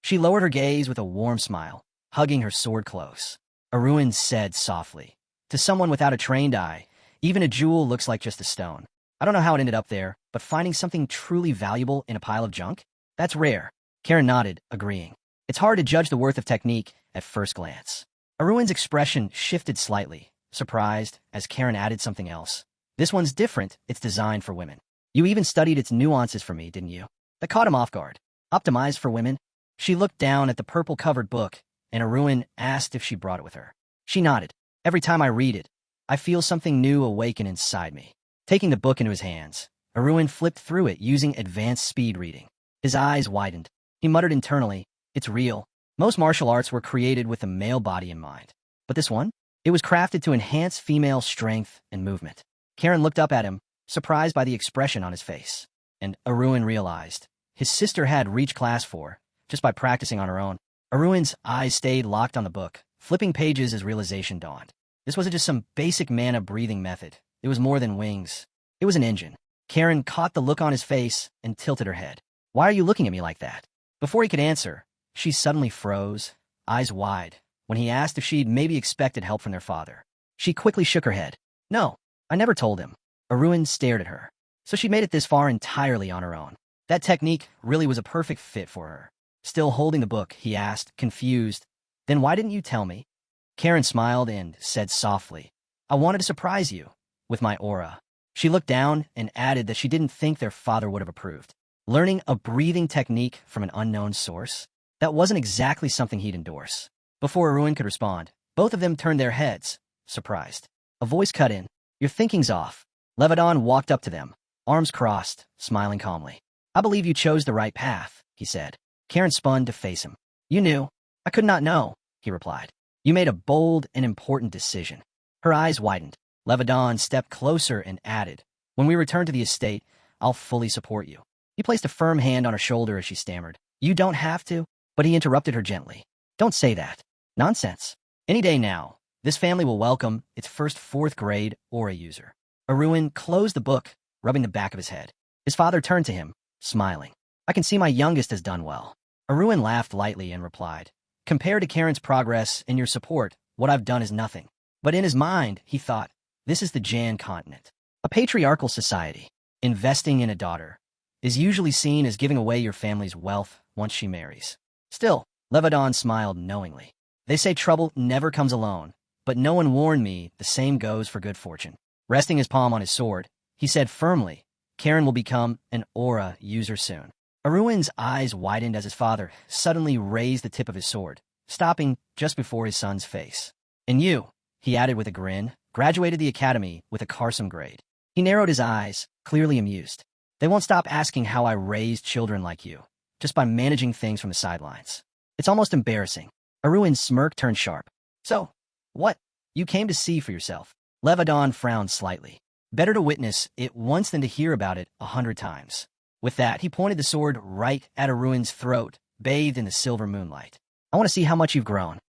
Speaker 1: She lowered her gaze with a warm smile, hugging her sword close. Aruin said softly, to someone without a trained eye, even a jewel looks like just a stone. I don't know how it ended up there, but finding something truly valuable in a pile of junk? That's rare. Kieran nodded, agreeing. It's hard to judge the worth of technique at first glance. Aruin's expression shifted slightly, surprised, as Kieran added something else. This one's different, it's designed for women. You even studied its nuances for me, didn't you? That caught him off guard. Optimized for women? She looked down at the purple-covered book, and Aruin asked if she brought it with her. She nodded. Every time I read it, I feel something new awaken inside me. Taking the book into his hands, Aruin flipped through it using advanced speed reading. His eyes widened. He muttered internally, it's real. Most martial arts were created with the male body in mind. But this one? It was crafted to enhance female strength and movement. Kieran looked up at him, surprised by the expression on his face. And Aruin realized his sister had reached class 4, just by practicing on her own. Aruin's eyes stayed locked on the book, flipping pages as realization dawned. This wasn't just some basic mana breathing method. It was more than wings. It was an engine. Kieran caught the look on his face and tilted her head. Why are you looking at me like that? Before he could answer, she suddenly froze, eyes wide, when he asked if she'd maybe expected help from their father. She quickly shook her head. No, I never told him. Aruin stared at her. So she made it this far entirely on her own. That technique really was a perfect fit for her. Still holding the book, he asked, confused, then why didn't you tell me? Kieran smiled and said softly, I wanted to surprise you with my aura. She looked down and added that she didn't think their father would have approved. Learning a breathing technique from an unknown source? That wasn't exactly something he'd endorse. Before Aruin could respond, both of them turned their heads, surprised. A voice cut in. Your thinking's off. Levidan walked up to them, arms crossed, smiling calmly. I believe you chose the right path, he said. Kieran spun to face him. You knew. I could not know, he replied. You made a bold and important decision. Her eyes widened. Levidan stepped closer and added, when we return to the estate, I'll fully support you. He placed a firm hand on her shoulder as she stammered. You don't have to, but he interrupted her gently. Don't say that. Nonsense. Any day now, this family will welcome its first 4th grade aura user. Aruin closed the book, rubbing the back of his head. His father turned to him, smiling. I can see my youngest has done well. Aruin laughed lightly and replied, compared to Kieran's progress and your support, what I've done is nothing. But in his mind, he thought, this is the Jan continent. A patriarchal society. Investing in a daughter is usually seen as giving away your family's wealth once she marries. Still, Levadon smiled knowingly. They say trouble never comes alone, but no one warned me the same goes for good fortune. Resting his palm on his sword, he said firmly, Kieran will become an aura user soon. Aruin's eyes widened as his father suddenly raised the tip of his sword, stopping just before his son's face. And you, he added with a grin, graduated the academy with a Carson grade. He narrowed his eyes, clearly amused. They won't stop asking how I raised children like you, just by managing things from the sidelines. It's almost embarrassing. Aruin's smirk turned sharp. So, what? You came to see for yourself. Levadon frowned slightly. Better to witness it once than to hear about it 100 times. With that, he pointed the sword right at Aruin's throat, bathed in the silver moonlight. I want to see how much you've grown.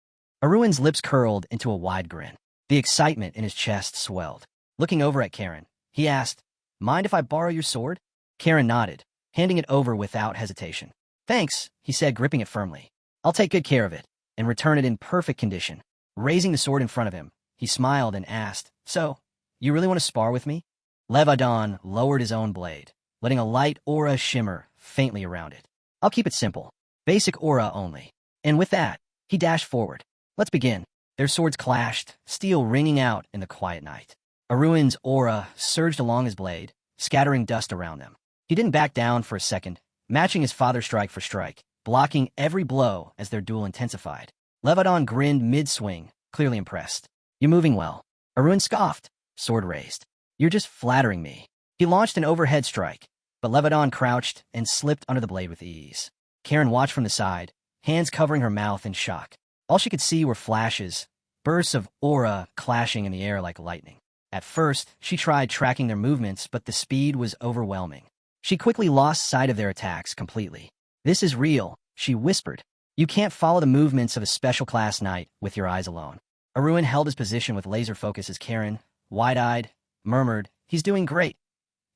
Speaker 1: Aruin's lips curled into a wide grin. The excitement in his chest swelled. Looking over at Kieran, he asked, mind if I borrow your sword? Kieran nodded, handing it over without hesitation. Thanks, he said, gripping it firmly. I'll take good care of it, and return it in perfect condition. Raising the sword in front of him, he smiled and asked, so, you really want to spar with me? Levadon lowered his own blade, letting a light aura shimmer faintly around it. I'll keep it simple. Basic aura only. And with that, he dashed forward. Let's begin. Their swords clashed, steel ringing out in the quiet night. Aruin's aura surged along his blade, scattering dust around them. He didn't back down for a second, matching his father's strike for strike, blocking every blow as their duel intensified. Levadon grinned mid-swing, clearly impressed. You're moving well. Aruin scoffed, sword raised. You're just flattering me. He launched an overhead strike, but Levadon crouched and slipped under the blade with ease. Kieran watched from the side, hands covering her mouth in shock. All she could see were flashes, bursts of aura clashing in the air like lightning. At first, she tried tracking their movements, but the speed was overwhelming. She quickly lost sight of their attacks completely. This is real, she whispered. You can't follow the movements of a special class knight with your eyes alone. Aruin held his position with laser focus as Kieran, wide-eyed, murmured, he's doing great.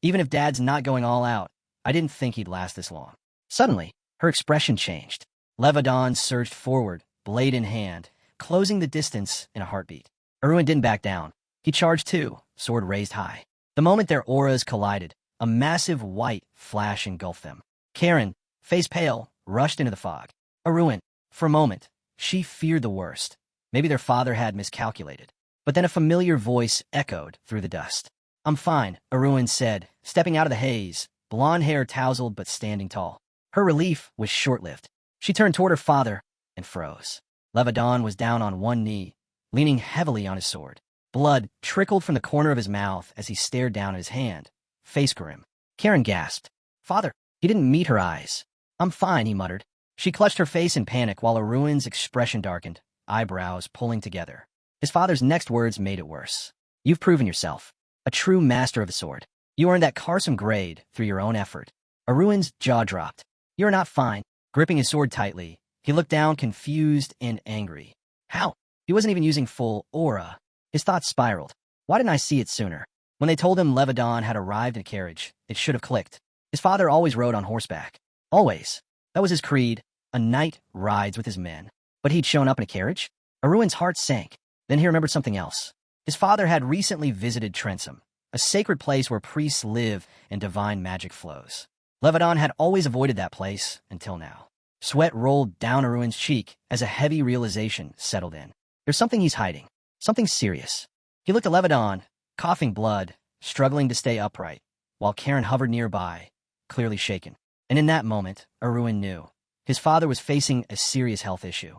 Speaker 1: Even if Dad's not going all out, I didn't think he'd last this long. Suddenly, her expression changed. Levadon surged forward, blade in hand, closing the distance in a heartbeat. Aruin didn't back down. He charged too, sword raised high. The moment their auras collided, a massive white flash engulfed them. Kieran, face pale, rushed into the fog. Aruin, for a moment, she feared the worst. Maybe their father had miscalculated. But then a familiar voice echoed through the dust. I'm fine, Aruin said, stepping out of the haze, blonde hair tousled but standing tall. Her relief was short-lived. She turned toward her father and froze. Levadon was down on one knee, leaning heavily on his sword. Blood trickled from the corner of his mouth as he stared down at his hand, face grim. Kieran gasped. Father. He didn't meet her eyes. I'm fine, he muttered. She clutched her face in panic while Aruin's expression darkened, eyebrows pulling together. His father's next words made it worse. You've proven yourself. A true master of the sword. You earned that Carson grade through your own effort. Aruin's jaw dropped. You're not fine. Gripping his sword tightly, he looked down confused and angry. How? He wasn't even using full aura. His thoughts spiraled. Why didn't I see it sooner? When they told him Levadon had arrived in a carriage, it should have clicked. His father always rode on horseback. Always. That was his creed. A knight rides with his men. But he'd shown up in a carriage? Aruin's heart sank. Then he remembered something else. His father had recently visited Trensom, a sacred place where priests live and divine magic flows. Levadon had always avoided that place until now. Sweat rolled down Aruin's cheek as a heavy realization settled in. There's something he's hiding. Something serious. He looked at Levadon, coughing blood, struggling to stay upright, while Kieran hovered nearby, clearly shaken. And in that moment, Aruin knew. His father was facing a serious health issue.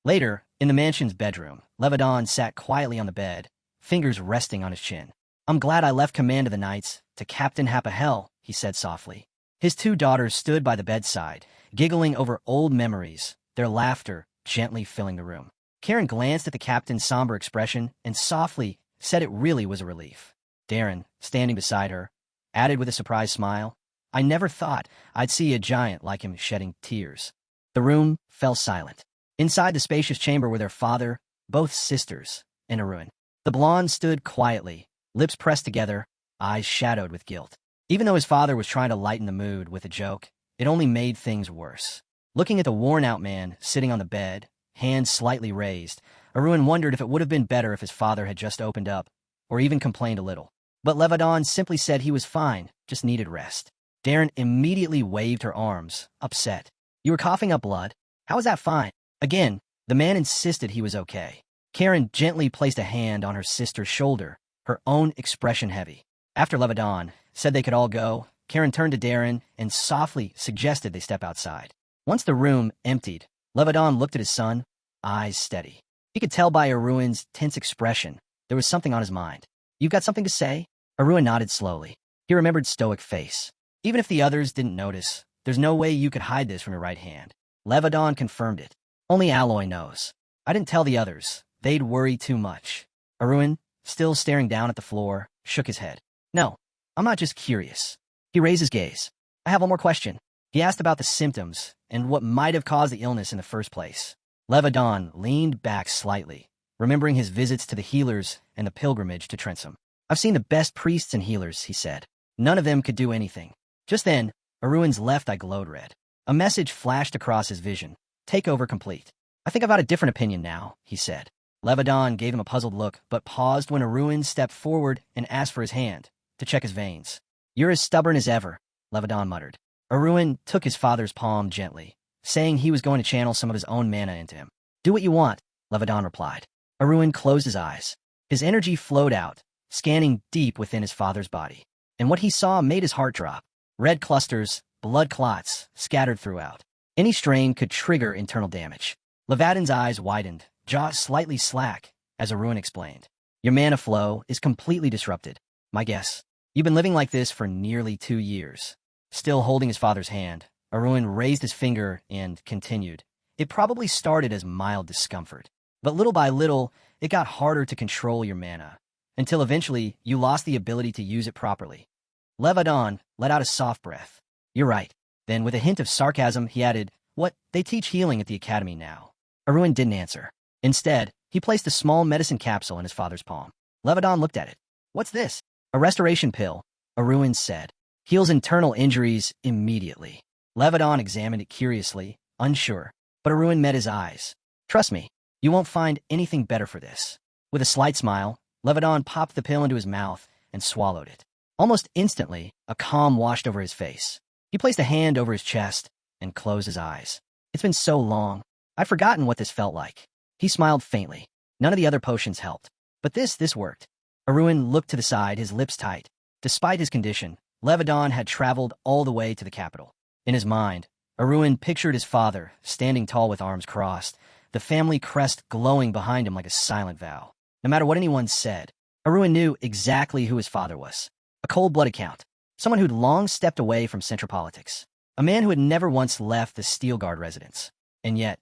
Speaker 1: Later, in the mansion's bedroom, Levadon sat quietly on the bed, fingers resting on his chin. I'm glad I left command of the knights to Captain Hapahel, he said softly. His two daughters stood by the bedside, giggling over old memories, their laughter gently filling the room. Kieran glanced at the captain's somber expression and softly said it really was a relief. Darren, standing beside her, added with a surprised smile, I never thought I'd see a giant like him shedding tears. The room fell silent. Inside the spacious chamber were their father, both sisters, and Aruin. The blonde stood quietly, lips pressed together, eyes shadowed with guilt. Even though his father was trying to lighten the mood with a joke, it only made things worse. Looking at the worn-out man sitting on the bed, hands slightly raised, Aruin wondered if it would have been better if his father had just opened up, or even complained a little. But Levadon simply said he was fine, just needed rest. Darren immediately waved her arms, upset. You were coughing up blood? How is that fine? Again, the man insisted he was okay. Kieran gently placed a hand on her sister's shoulder, her own expression heavy. After Levadon said they could all go, Kieran turned to Darren and softly suggested they step outside. Once the room emptied, Levadon looked at his son, eyes steady. He could tell by Aruin's tense expression there was something on his mind. You've got something to say? Aruin nodded slowly. He remembered stoic face. Even if the others didn't notice, there's no way you could hide this from your right hand. Levadon confirmed it. Only Alloy knows. I didn't tell the others. They'd worry too much. Aruin, still staring down at the floor, shook his head. No, I'm not just curious. He raised his gaze. I have one more question. He asked about the symptoms and what might have caused the illness in the first place. Levadon leaned back slightly, remembering his visits to the healers and the pilgrimage to Trentham. I've seen the best priests and healers, he said. None of them could do anything. Just then, Aruin's left eye glowed red. A message flashed across his vision. Takeover complete. I think I've got a different opinion now, he said. Levadon gave him a puzzled look, but paused when Aruin stepped forward and asked for his hand to check his veins. You're as stubborn as ever, Levadon muttered. Aruin took his father's palm gently, saying he was going to channel some of his own mana into him. Do what you want, Levadon replied. Aruin closed his eyes. His energy flowed out, scanning deep within his father's body. And what he saw made his heart drop. Red clusters, blood clots, scattered throughout. Any strain could trigger internal damage. Levadon's eyes widened, jaw slightly slack, as Aruin explained. Your mana flow is completely disrupted. My guess. You've been living like this for nearly 2 years. Still holding his father's hand, Aruin raised his finger and continued. It probably started as mild discomfort, but little by little, it got harder to control your mana, until eventually you lost the ability to use it properly. Levadon let out a soft breath. You're right. Then, with a hint of sarcasm, he added, What? They teach healing at the academy now. Aruin didn't answer. Instead, he placed a small medicine capsule in his father's palm. Levadon looked at it. What's this? A restoration pill, Aruin said. Heals internal injuries immediately. Levadon examined it curiously, unsure, but Aruin met his eyes. Trust me, you won't find anything better for this. With a slight smile, Levadon popped the pill into his mouth and swallowed it. Almost instantly, a calm washed over his face. He placed a hand over his chest and closed his eyes. It's been so long. I'd forgotten what this felt like. He smiled faintly. None of the other potions helped. But this worked. Aruin looked to the side, his lips tight. Despite his condition, Levadon had traveled all the way to the capital. In his mind, Aruin pictured his father, standing tall with arms crossed, the family crest glowing behind him like a silent vow. No matter what anyone said, Aruin knew exactly who his father was. A cold-blooded count. Someone who'd long stepped away from central politics. A man who had never once left the Steelguard residence. And yet,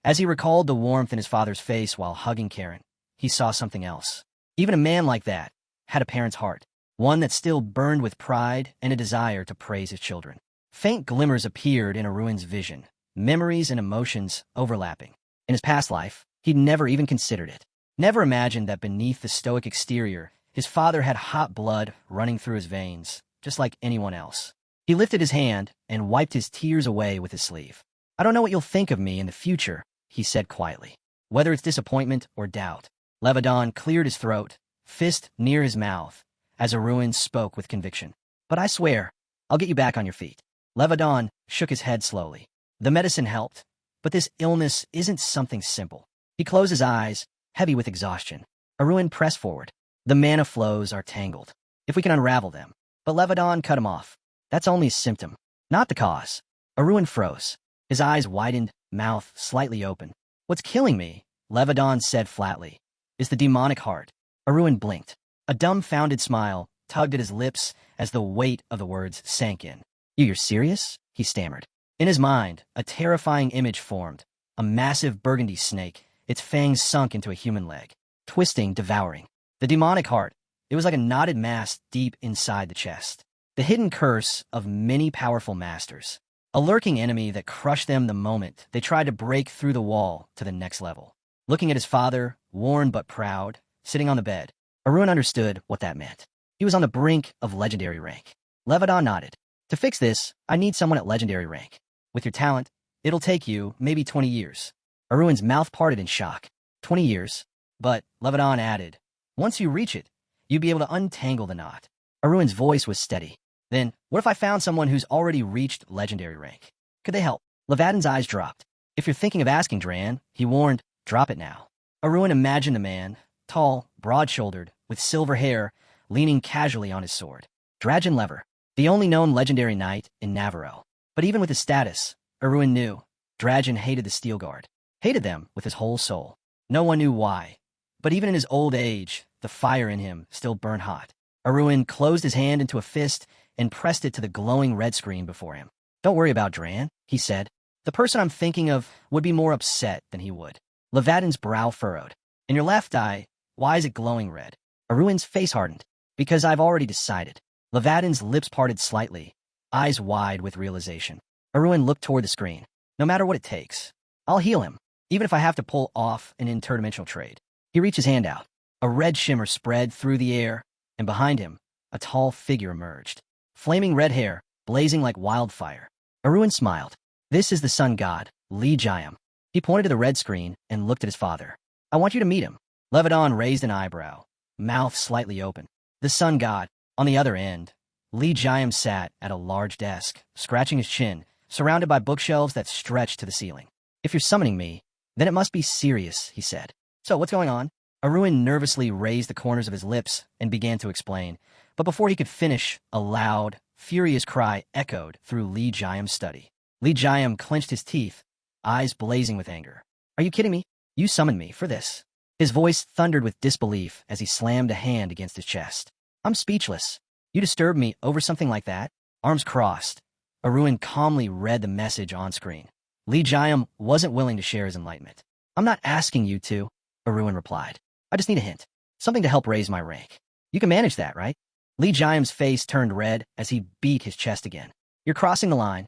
Speaker 1: as he recalled the warmth in his father's face while hugging Kieran, he saw something else. Even a man like that had a parent's heart, one that still burned with pride and a desire to praise his children. Faint glimmers appeared in Aruin's vision, memories and emotions overlapping. In his past life, he'd never even considered it. Never imagined that beneath the stoic exterior, his father had hot blood running through his veins, just like anyone else. He lifted his hand and wiped his tears away with his sleeve. I don't know what you'll think of me in the future, he said quietly. Whether it's disappointment or doubt. Levadon cleared his throat, fist near his mouth, as Aruin spoke with conviction. But I swear, I'll get you back on your feet. Levadon shook his head slowly. The medicine helped, but this illness isn't something simple. He closed his eyes, heavy with exhaustion. Aruin pressed forward. The mana flows are tangled. If we can unravel them. But Levadon cut him off. That's only a symptom, not the cause. Aruin froze. His eyes widened, mouth slightly open. What's killing me, Levadon said flatly, is the demonic heart. Aruin blinked. A dumbfounded smile tugged at his lips as the weight of the words sank in. You're serious? He stammered. In his mind, a terrifying image formed. A massive burgundy snake, its fangs sunk into a human leg. Twisting, devouring. The demonic heart. It was like a knotted mass deep inside the chest. The hidden curse of many powerful masters. A lurking enemy that crushed them the moment they tried to break through the wall to the next level. Looking at his father, worn but proud, sitting on the bed, Aruin understood what that meant. He was on the brink of legendary rank. Levadon nodded. To fix this, I need someone at legendary rank. With your talent, it'll take you maybe 20 years. Aruin's mouth parted in shock. 20 years? But, Levadon added, once you reach it, you'd be able to untangle the knot. Aruin's voice was steady. Then, what if I found someone who's already reached legendary rank? Could they help? Levadon's eyes dropped. If you're thinking of asking Dran, he warned, drop it now. Aruin imagined a man, tall, broad-shouldered, with silver hair, leaning casually on his sword. Dragon Lever, the only known legendary knight in Navarro. But even with his status, Aruin knew, Dragon hated the Steel Guard. Hated them with his whole soul. No one knew why. But even in his old age, the fire in him still burned hot. Aruin closed his hand into a fist and pressed it to the glowing red screen before him. Don't worry about Dran, he said. The person I'm thinking of would be more upset than he would. Levadon's brow furrowed. In your left eye, why is it glowing red? Aruin's face hardened. Because I've already decided. Levadon's lips parted slightly, eyes wide with realization. Aruin looked toward the screen. No matter what it takes, I'll heal him, even if I have to pull off an interdimensional trade. He reached his hand out. A red shimmer spread through the air, and behind him, a tall figure emerged. Flaming red hair, blazing like wildfire. Aruin smiled. This is the sun god, Li Jiam. He pointed to the red screen and looked at his father. I want you to meet him. Levadon raised an eyebrow, mouth slightly open. The sun god, on the other end, Li Jiam sat at a large desk, scratching his chin, surrounded by bookshelves that stretched to the ceiling. If you're summoning me, then it must be serious, he said. So what's going on? Aruin nervously raised the corners of his lips and began to explain, but before he could finish, a loud, furious cry echoed through Li Jiam's study. Li Jiam clenched his teeth, eyes blazing with anger. Are you kidding me? You summoned me for this. His voice thundered with disbelief as he slammed a hand against his chest. I'm speechless. You disturbed me over something like that? Arms crossed. Aruin calmly read the message on screen. Li Jiam wasn't willing to share his enlightenment. I'm not asking you to, Aruin replied. I just need a hint. Something to help raise my rank. You can manage that, right? Li Jiam's face turned red as he beat his chest again. You're crossing the line.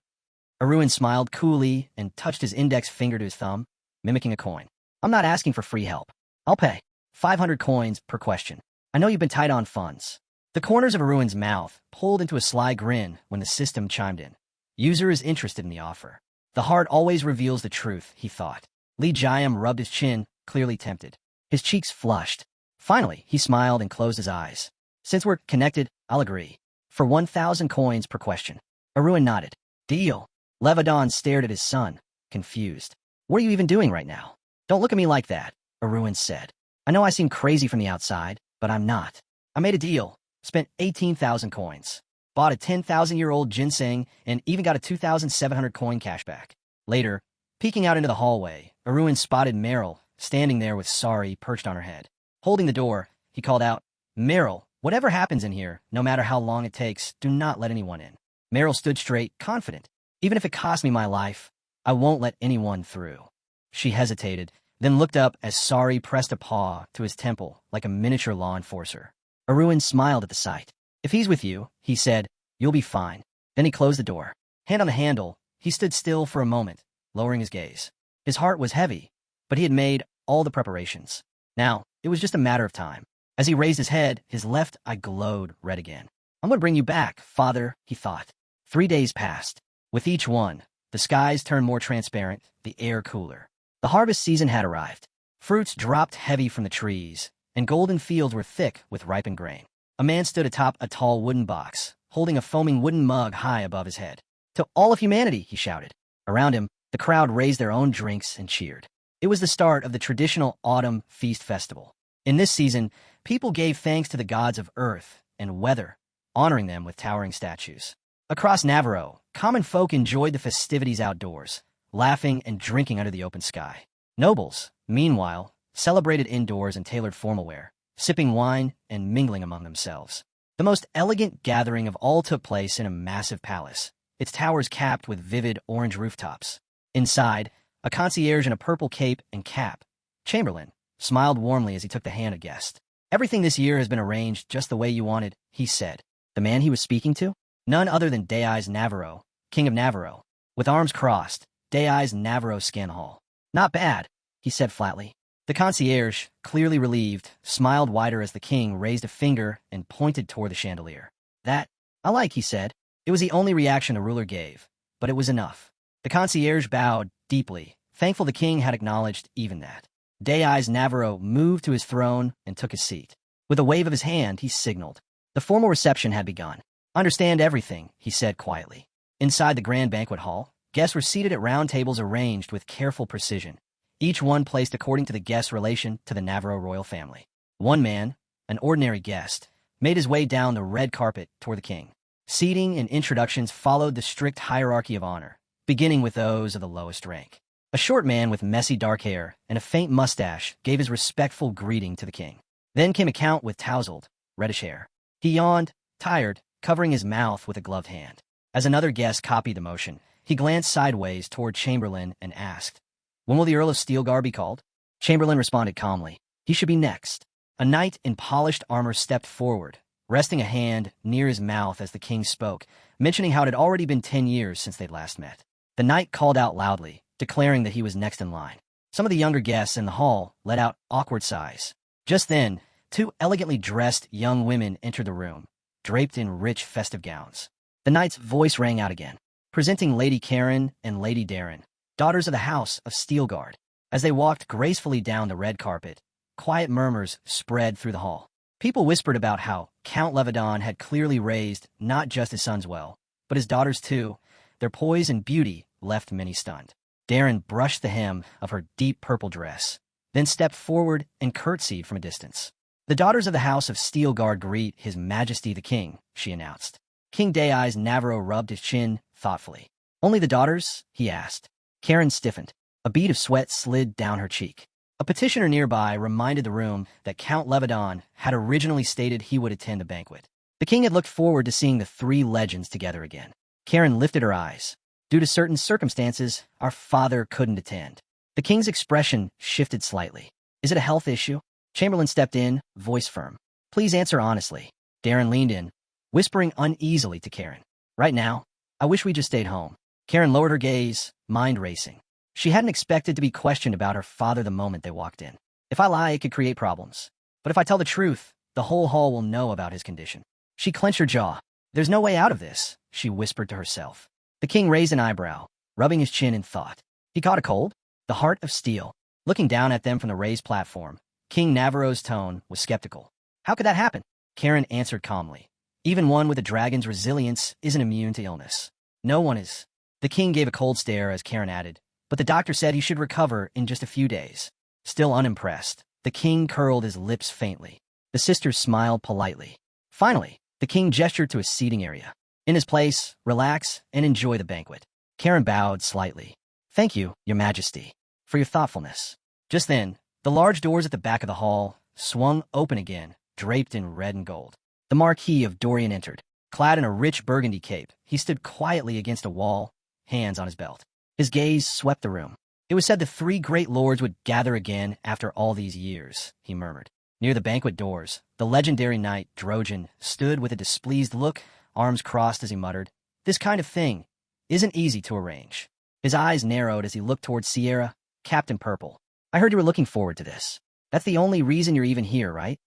Speaker 1: Aruin smiled coolly and touched his index finger to his thumb, mimicking a coin. I'm not asking for free help. I'll pay. 500 coins per question. I know you've been tight on funds. The corners of Aruin's mouth pulled into a sly grin when the system chimed in. User is interested in the offer. The heart always reveals the truth, he thought. Li Jiam rubbed his chin, clearly tempted. His cheeks flushed. Finally, he smiled and closed his eyes. Since we're connected, I'll agree. For 1,000 coins per question. Aruin nodded. Deal. Levadon stared at his son, confused. What are you even doing right now? Don't look at me like that, Aruin said. I know I seem crazy from the outside, but I'm not. I made a deal. Spent 18,000 coins. Bought a 10,000-year-old ginseng and even got a 2,700 coin cashback. Later, peeking out into the hallway, Aruin spotted Meryl, standing there with Sari perched on her head. Holding the door, he called out, Meryl, whatever happens in here, no matter how long it takes, do not let anyone in. Meryl stood straight, confident. Even if it costs me my life, I won't let anyone through. She hesitated, then looked up as Sari pressed a paw to his temple like a miniature law enforcer. Aruin smiled at the sight. If he's with you, he said, you'll be fine. Then he closed the door. Hand on the handle, he stood still for a moment, lowering his gaze. His heart was heavy, but he had made all the preparations. Now, it was just a matter of time. As he raised his head, his left eye glowed red again. I'm going to bring you back, father, he thought. 3 days passed. With each one, the skies turned more transparent, the air cooler. The harvest season had arrived. Fruits dropped heavy from the trees, and golden fields were thick with ripened grain. A man stood atop a tall wooden box, holding a foaming wooden mug high above his head. To all of humanity, he shouted. Around him, the crowd raised their own drinks and cheered. It was the start of the traditional autumn feast festival. In this season, people gave thanks to the gods of earth and weather, honoring them with towering statues. Across Navarro, common folk enjoyed the festivities outdoors, laughing and drinking under the open sky. Nobles, meanwhile, celebrated indoors in tailored formal wear, sipping wine and mingling among themselves. The most elegant gathering of all took place in a massive palace, its towers capped with vivid orange rooftops. Inside, a concierge in a purple cape and cap, Chamberlain, smiled warmly as he took the hand of a guest. Everything this year has been arranged just the way you wanted, he said. The man he was speaking to? None other than Dei's Navarro, King of Navarro. With arms crossed, Dei's Navarro scan hall. Not bad, he said flatly. The concierge, clearly relieved, smiled wider as the king raised a finger and pointed toward the chandelier. That, "I like," he said. It was the only reaction the ruler gave, but it was enough. The concierge bowed deeply, thankful the king had acknowledged even that. Dayai's Navarro moved to his throne and took his seat. With a wave of his hand, he signaled. The formal reception had begun. "Understand everything," he said quietly. Inside the grand banquet hall, guests were seated at round tables arranged with careful precision, each one placed according to the guest's relation to the Navarro royal family. One man, an ordinary guest, made his way down the red carpet toward the king. Seating and introductions followed the strict hierarchy of honor, beginning with those of the lowest rank. A short man with messy dark hair and a faint mustache gave his respectful greeting to the king. Then came a count with tousled, reddish hair. He yawned, tired, covering his mouth with a gloved hand. As another guest copied the motion, he glanced sideways toward Chamberlain and asked, "When will the Earl of Steelgar be called?" Chamberlain responded calmly, "He should be next." A knight in polished armor stepped forward, resting a hand near his mouth as the king spoke, mentioning how it had already been 10 years since they'd last met. The knight called out loudly, declaring that he was next in line. Some of the younger guests in the hall let out awkward sighs. Just then, 2 elegantly dressed young women entered the room, draped in rich festive gowns. The knight's voice rang out again, presenting Lady Kieran and Lady Darren, daughters of the House of Steelguard. As they walked gracefully down the red carpet, quiet murmurs spread through the hall. People whispered about how Count Levedon had clearly raised not just his sons well, but his daughters too. Their poise and beauty left many stunned. Darren brushed the hem of her deep purple dress, then stepped forward and curtsied from a distance. "The daughters of the House of Steelguard greet His Majesty the King," she announced. King Dayai's Navarro rubbed his chin thoughtfully. "Only the daughters?" he asked. Kieran stiffened. A bead of sweat slid down her cheek. A petitioner nearby reminded the room that Count Levedon had originally stated he would attend the banquet. The king had looked forward to seeing the 3 legends together again. Kieran lifted her eyes. "Due to certain circumstances, our father couldn't attend." The king's expression shifted slightly. "Is it a health issue?" Chamberlain stepped in, voice firm. "Please answer honestly." Darren leaned in, whispering uneasily to Kieran. "Right now, I wish we just stayed home." Kieran lowered her gaze, mind racing. She hadn't expected to be questioned about her father the moment they walked in. "If I lie, it could create problems. But if I tell the truth, the whole hall will know about his condition." She clenched her jaw. "There's no way out of this," she whispered to herself. The king raised an eyebrow, rubbing his chin in thought. "He caught a cold?" The heart of steel. Looking down at them from the raised platform, King Navarro's tone was skeptical. "How could that happen?" Kieran answered calmly. "Even one with a dragon's resilience isn't immune to illness. No one is." The king gave a cold stare as Kieran added, "But the doctor said he should recover in just a few days." Still unimpressed, the king curled his lips faintly. The sisters smiled politely. Finally, the king gestured to his seating area. "In his place, relax and enjoy the banquet." Kieran bowed slightly. "Thank you, Your Majesty, for your thoughtfulness." Just then, the large doors at the back of the hall swung open again, draped in red and gold. The Marquis of Dorian entered. Clad in a rich burgundy cape, he stood quietly against a wall, hands on his belt. His gaze swept the room. "It was said the 3 great lords would gather again after all these years," he murmured. Near the banquet doors, the legendary knight, Drojan, stood with a displeased look, arms crossed as he muttered, "This kind of thing isn't easy to arrange." His eyes narrowed as he looked towards Sierra, Captain Purple. "I heard you were looking forward to this. That's the only reason you're even here, right?"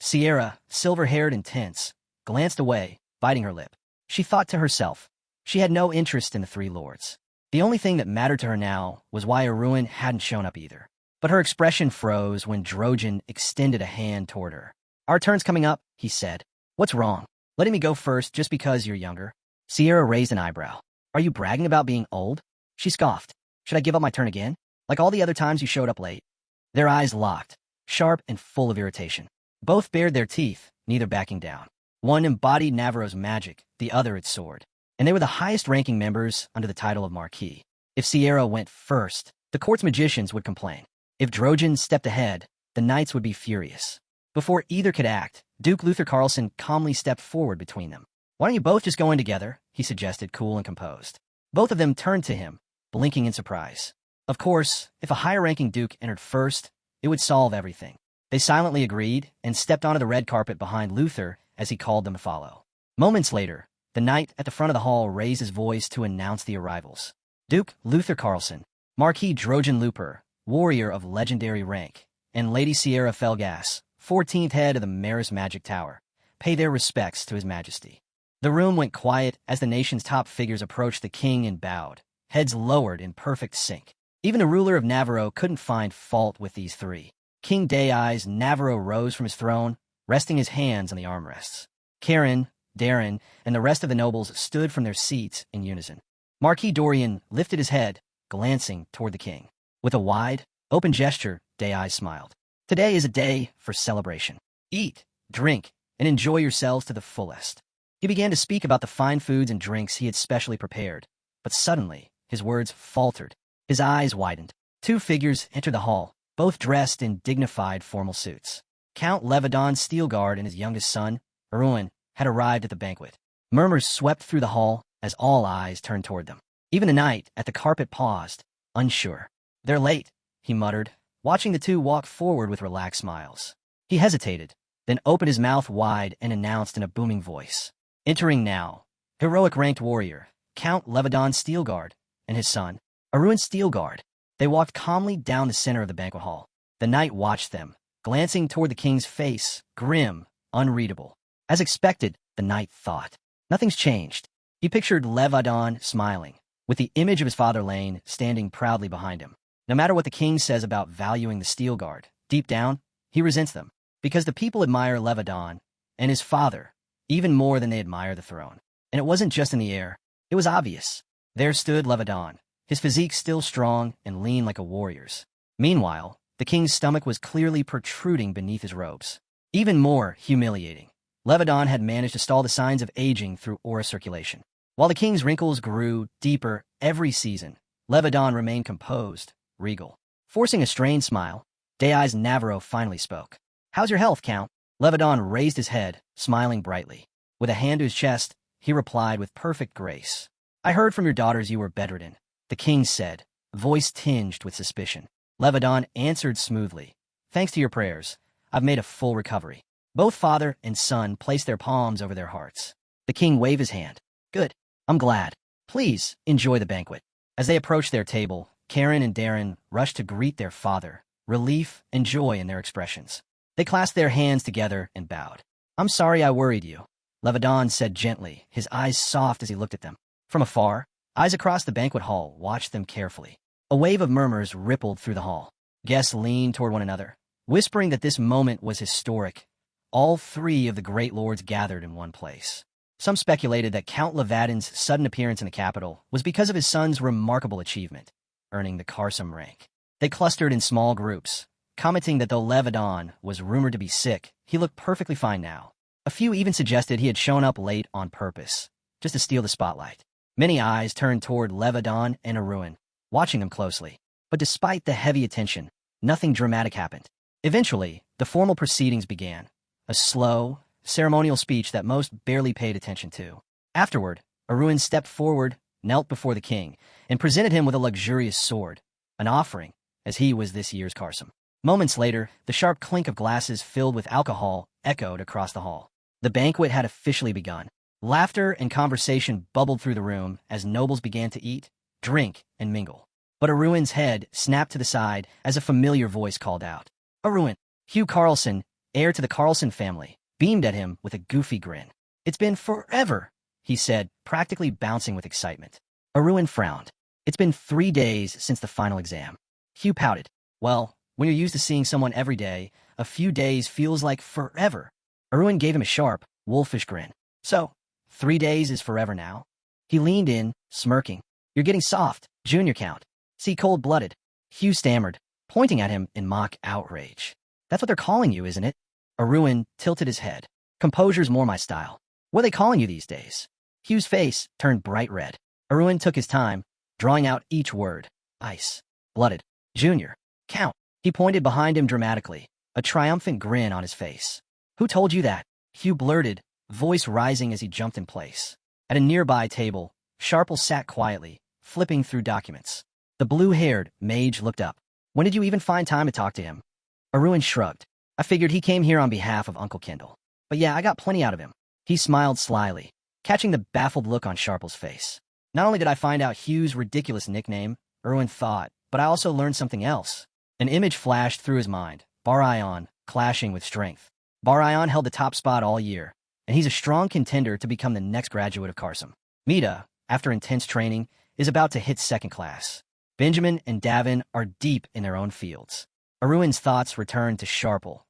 Speaker 1: Sierra, silver-haired and tense, glanced away, biting her lip. She thought to herself, she had no interest in the 3 lords. The only thing that mattered to her now was why Aruin hadn't shown up either. But her expression froze when Drojan extended a hand toward her. "Our turn's coming up," he said. "What's wrong? Letting me go first just because you're younger?" Sierra raised an eyebrow. "Are you bragging about being old?" She scoffed. "Should I give up my turn again? Like all the other times you showed up late?" Their eyes locked, sharp and full of irritation. Both bared their teeth, neither backing down. One embodied Navarro's magic, the other its sword. And they were the highest-ranking members under the title of Marquee. If Sierra went first, the court's magicians would complain. If Drojan stepped ahead, the knights would be furious. Before either could act, Duke Luther Carlson calmly stepped forward between them. "Why don't you both just go in together?" he suggested, cool and composed. Both of them turned to him, blinking in surprise. Of course, if a higher-ranking duke entered first, it would solve everything. They silently agreed and stepped onto the red carpet behind Luther as he called them to follow. Moments later, the knight at the front of the hall raised his voice to announce the arrivals. Duke Luther Carlson, Marquis Drojan Looper, warrior of legendary rank, and Lady Sierra Felgas, 14th head of the Maris Magic Tower, pay their respects to His Majesty. The room went quiet as the nation's top figures approached the king and bowed, heads lowered in perfect sync. Even the ruler of Navarro couldn't find fault with these three. King Dayeyes Navarro rose from his throne, resting his hands on the armrests. Kieran, Darren, and the rest of the nobles stood from their seats in unison. Marquis Dorian lifted his head, glancing toward the king. With a wide, open gesture, Dayeyes smiled. Today is a day for celebration. Eat, drink, and enjoy yourselves to the fullest. He began to speak about the fine foods and drinks he had specially prepared, but suddenly his words faltered. His eyes widened. Two figures entered the hall, both dressed in dignified formal suits. Count Levadon Steelguard and his youngest son, Aruin, had arrived at the banquet. Murmurs swept through the hall as all eyes turned toward them. Even the knight at the carpet paused, unsure. "They're late," he muttered, watching the two walk forward with relaxed smiles. He hesitated, then opened his mouth wide and announced in a booming voice. "Entering now, heroic ranked warrior, Count Levadon Steelguard, and his son, Aruin Steelguard." They walked calmly down the center of the banquet hall. The knight watched them, glancing toward the king's face, grim, unreadable. As expected, the knight thought. Nothing's changed. He pictured Levadon smiling, with the image of his father Lane standing proudly behind him. No matter what the king says about valuing the Steelguard, deep down, he resents them, because the people admire Levadon and his father even more than they admire the throne. And it wasn't just in the air. It was obvious. There stood Levadon, his physique still strong and lean like a warrior's. Meanwhile, the king's stomach was clearly protruding beneath his robes. Even more humiliating, Levadon had managed to stall the signs of aging through aura circulation. While the king's wrinkles grew deeper every season, Levadon remained composed, regal. Forcing a strained smile, Dayeyes Navarro finally spoke. "How's your health, Count?" Levadon raised his head, smiling brightly. With a hand to his chest, he replied with perfect grace. "I heard from your daughters you were bedridden," the king said, voice tinged with suspicion. Levadon answered smoothly. "Thanks to your prayers, I've made a full recovery." Both father and son placed their palms over their hearts. The king waved his hand. "Good. I'm glad. Please enjoy the banquet." As they approached their table, Kieran and Darren rushed to greet their father, relief and joy in their expressions. They clasped their hands together and bowed. "I'm sorry I worried you," Levadon said gently, his eyes soft as he looked at them. From afar, eyes across the banquet hall watched them carefully. A wave of murmurs rippled through the hall. Guests leaned toward one another, whispering that this moment was historic. All three of the great lords gathered in one place. Some speculated that Count Levadon's sudden appearance in the capital was because of his son's remarkable achievement, earning the Karsam rank. They clustered in small groups, commenting that though Levadon was rumored to be sick, he looked perfectly fine now. A few even suggested he had shown up late on purpose, just to steal the spotlight. Many eyes turned toward Levadon and Aruin, watching them closely. But despite the heavy attention, nothing dramatic happened. Eventually, the formal proceedings began, a slow, ceremonial speech that most barely paid attention to. Afterward, Aruin stepped forward, knelt before the king, and presented him with a luxurious sword, an offering, as he was this year's Karsam. Moments later, the sharp clink of glasses filled with alcohol echoed across the hall. The banquet had officially begun. Laughter and conversation bubbled through the room as nobles began to eat, drink, and mingle. But Aruin's head snapped to the side as a familiar voice called out. "Aruin!" Hugh Carlson, heir to the Carlson family, beamed at him with a goofy grin. "It's been forever," he said, practically bouncing with excitement. Aruin frowned. "It's been 3 days since the final exam." Hugh pouted. "Well, when you're used to seeing someone every day, a few days feels like forever." Aruin gave him a sharp, wolfish grin. "So, 3 days is forever now?" He leaned in, smirking. "You're getting soft, Junior Count. See, cold-blooded." Hugh stammered, pointing at him in mock outrage. "That's what they're calling you, isn't it?" Aruin tilted his head. "Composure's more my style. What are they calling you these days?" Hugh's face turned bright red. Aruin took his time, drawing out each word. "Ice. Blooded. Junior. Count." He pointed behind him dramatically, a triumphant grin on his face. "Who told you that?" Hugh blurted, voice rising as he jumped in place. At a nearby table, Sharple sat quietly, flipping through documents. The blue-haired mage looked up. "When did you even find time to talk to him?" Aruin shrugged. "I figured he came here on behalf of Uncle Kendall. But yeah, I got plenty out of him." He smiled slyly, catching the baffled look on Sharple's face. "Not only did I find out Hugh's ridiculous nickname," Aruin thought, "but I also learned something else." An image flashed through his mind, Bar Ion clashing with strength. Bar Ion held the top spot all year, and he's a strong contender to become the next graduate of Karsam. Mita, after intense training, is about to hit second class. Benjamin and Davin are deep in their own fields. Aruin's thoughts return to Sharple.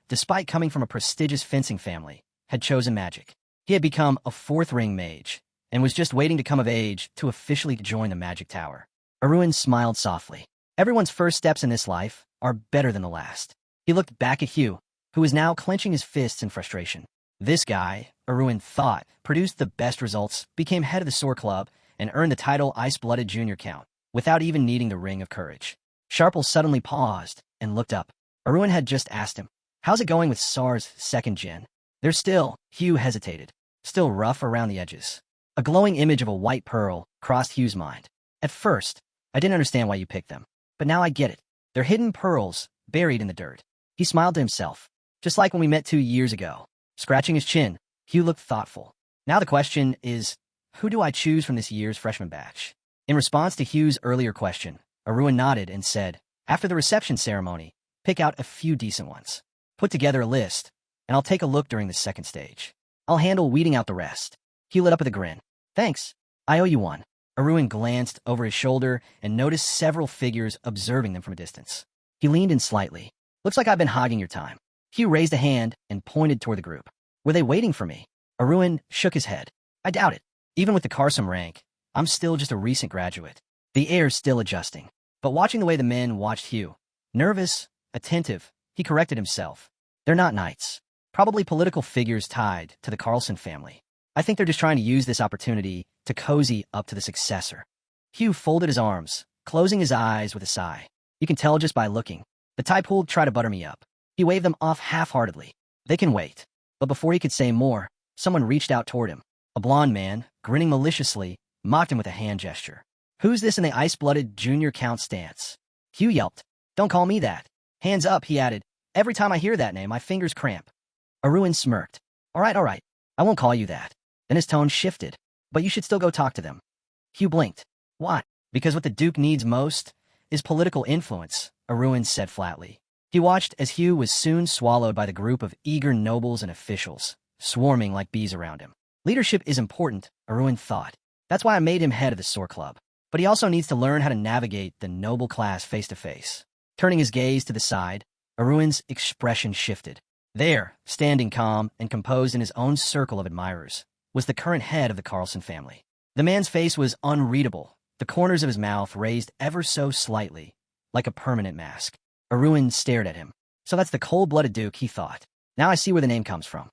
Speaker 1: Despite coming from a prestigious fencing family, had chosen magic. He had become a fourth ring mage, and was just waiting to come of age to officially join the magic tower. Aruin smiled softly. Everyone's first steps in this life are better than the last. He looked back at Hugh, who was now clenching his fists in frustration. This guy, Aruin thought, produced the best results, became head of the SOAR Club, and earned the title Ice-Blooded Junior Count, without even needing the Ring of Courage. Sharple suddenly paused and looked up. Aruin had just asked him, "How's it going with SAR's second gen?" "They're still," Hugh hesitated, "still rough around the edges." A glowing image of a white pearl crossed Hugh's mind. "At first, I didn't understand why you picked them, but now I get it. They're hidden pearls, buried in the dirt." He smiled to himself, just like when we met 2 years ago. Scratching his chin, Hugh looked thoughtful. "Now the question is, who do I choose from this year's freshman batch?" In response to Hugh's earlier question, Aruin nodded and said, "After the reception ceremony, pick out a few decent ones. Put together a list, and I'll take a look during the second stage. I'll handle weeding out the rest." He lit up with a grin. "Thanks. I owe you one." Aruin glanced over his shoulder and noticed several figures observing them from a distance. He leaned in slightly. "Looks like I've been hogging your time." Hugh raised a hand and pointed toward the group. "Were they waiting for me?" Aruin shook his head. "I doubt it. Even with the Karsam rank, I'm still just a recent graduate. The heir's still adjusting." But watching the way the men watched Hugh, nervous, attentive, he corrected himself. "They're not knights. Probably political figures tied to the Carlson family. I think they're just trying to use this opportunity to cozy up to the successor." Hugh folded his arms, closing his eyes with a sigh. "You can tell just by looking. The type who'll try to butter me up." He waved them off half-heartedly. "They can wait." But before he could say more, someone reached out toward him. A blond man, grinning maliciously, mocked him with a hand gesture. "Who's this in the ice-blooded junior count stance?" Hugh yelped. "Don't call me that." "Hands up," he added. "Every time I hear that name, my fingers cramp." Aruin smirked. All right. I won't call you that." Then his tone shifted. "But you should still go talk to them." Hugh blinked. "Why?" "Because what the Duke needs most is political influence," Aruin said flatly. He watched as Hugh was soon swallowed by the group of eager nobles and officials, swarming like bees around him. Leadership is important, Aruin thought. That's why I made him head of the SOAR Club. But he also needs to learn how to navigate the noble class face-to-face. Turning his gaze to the side, Aruin's expression shifted. There, standing calm and composed in his own circle of admirers, was the current head of the Carlson family. The man's face was unreadable, the corners of his mouth raised ever so slightly, like a permanent mask. Aruin stared at him. So that's the cold-blooded Duke, he thought. Now I see where the name comes from.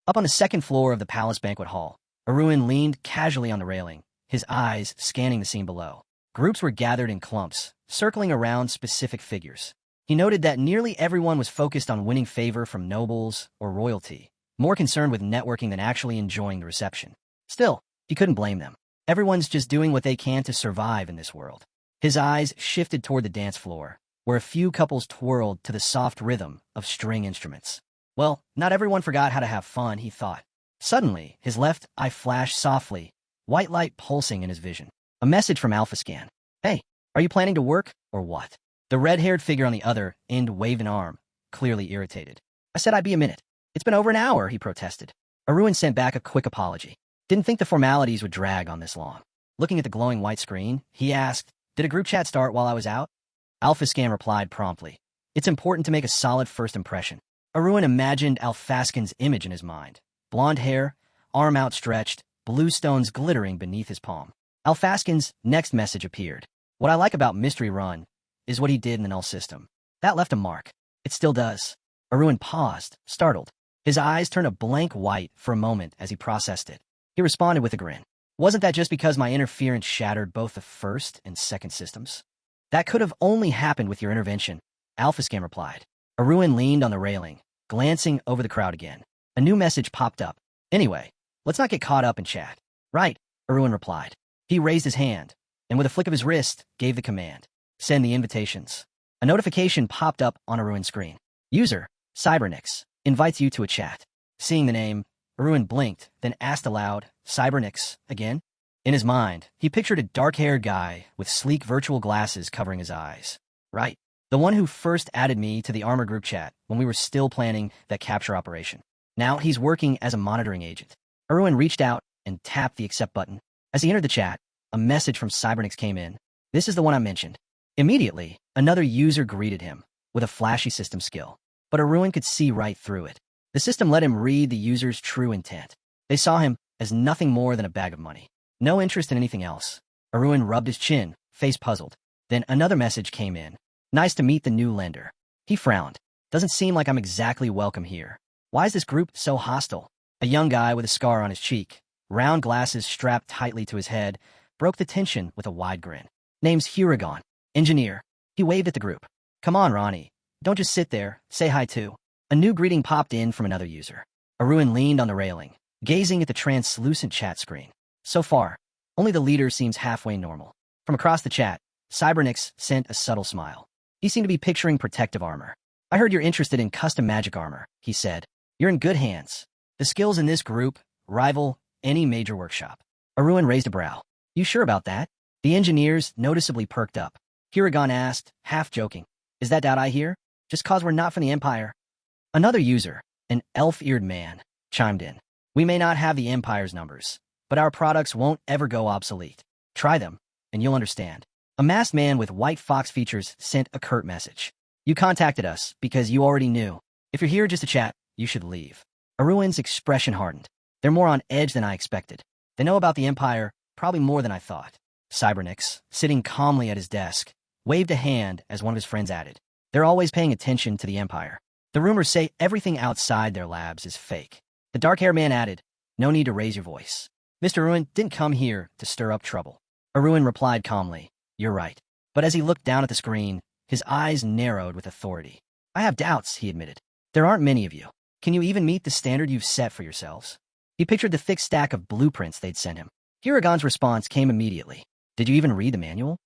Speaker 1: Up on the second floor of the palace banquet hall, Aruin leaned casually on the railing, his eyes scanning the scene below. Groups were gathered in clumps, circling around specific figures. He noted that nearly everyone was focused on winning favor from nobles or royalty, more concerned with networking than actually enjoying the reception. Still, he couldn't blame them. Everyone's just doing what they can to survive in this world. His eyes shifted toward the dance floor, where a few couples twirled to the soft rhythm of string instruments. Well, not everyone forgot how to have fun, he thought. Suddenly, his left eye flashed softly, white light pulsing in his vision. A message from AlphaScan. "Hey, are you planning to work, or what?" The red-haired figure on the other end waved an arm, clearly irritated. "I said I'd be a minute. It's been over an hour," he protested. Aruin sent back a quick apology. Didn't think the formalities would drag on this long. Looking at the glowing white screen, he asked, "Did a group chat start while I was out?" AlphaScan replied promptly. "It's important to make a solid first impression." Aruin imagined Alphascan's image in his mind. Blonde hair, arm outstretched, blue stones glittering beneath his palm. Alphascan's next message appeared. "What I like about Mystery Run is what he did in the null system. That left a mark. It still does." Aruin paused, startled. His eyes turned a blank white for a moment as he processed it. He responded with a grin. "Wasn't that just because my interference shattered both the first and second systems?" "That could have only happened with your intervention," AlphaScan replied. Aruin leaned on the railing, glancing over the crowd again. A new message popped up. "Anyway, let's not get caught up in chat." "Right," Aruin replied. He raised his hand, and with a flick of his wrist, gave the command. "Send the invitations." A notification popped up on Aruin's screen. "User, Cybernix, invites you to a chat." Seeing the name, Aruin blinked, then asked aloud, "Cybernix, again?" In his mind, he pictured a dark-haired guy with sleek virtual glasses covering his eyes. "Right. The one who first added me to the armor group chat when we were still planning that capture operation." Now he's working as a monitoring agent. Aruin reached out and tapped the accept button. As he entered the chat, a message from Cybernix came in. This is the one I mentioned. Immediately, another user greeted him with a flashy system skill. But Aruin could see right through it. The system let him read the user's true intent. They saw him as nothing more than a bag of money. No interest in anything else. Aruin rubbed his chin, face puzzled. Then another message came in. Nice to meet the new lender. He frowned. Doesn't seem like I'm exactly welcome here. Why is this group so hostile? A young guy with a scar on his cheek, round glasses strapped tightly to his head, broke the tension with a wide grin. Name's Huragon, engineer. He waved at the group. Come on, Ronnie. Don't just sit there. Say hi too. A new greeting popped in from another user. Aruin leaned on the railing, gazing at the translucent chat screen. So far, only the leader seems halfway normal. From across the chat, Cybernix sent a subtle smile. He seemed to be picturing protective armor. I heard you're interested in custom magic armor, he said. You're in good hands. The skills in this group rival any major workshop. Aruin raised a brow. You sure about that? The engineers noticeably perked up. Huragon asked, half joking. Is that doubt I hear? Just cause we're not from the Empire? Another user, an elf-eared man, chimed in. We may not have the Empire's numbers, but our products won't ever go obsolete. Try them, and you'll understand. A masked man with white fox features sent a curt message. You contacted us because you already knew. If you're here just to chat, you should leave. Aruin's expression hardened. They're more on edge than I expected. They know about the Empire, probably more than I thought. Cybernix, sitting calmly at his desk, waved a hand as one of his friends added. They're always paying attention to the Empire. The rumors say everything outside their labs is fake. The dark-haired man added, no need to raise your voice. Mr. Aruin didn't come here to stir up trouble. Aruin replied calmly, you're right. But as he looked down at the screen, his eyes narrowed with authority. I have doubts, he admitted. There aren't many of you. Can you even meet the standard you've set for yourselves? He pictured the thick stack of blueprints they'd sent him. Huragon's response came immediately. Did you even read the manual?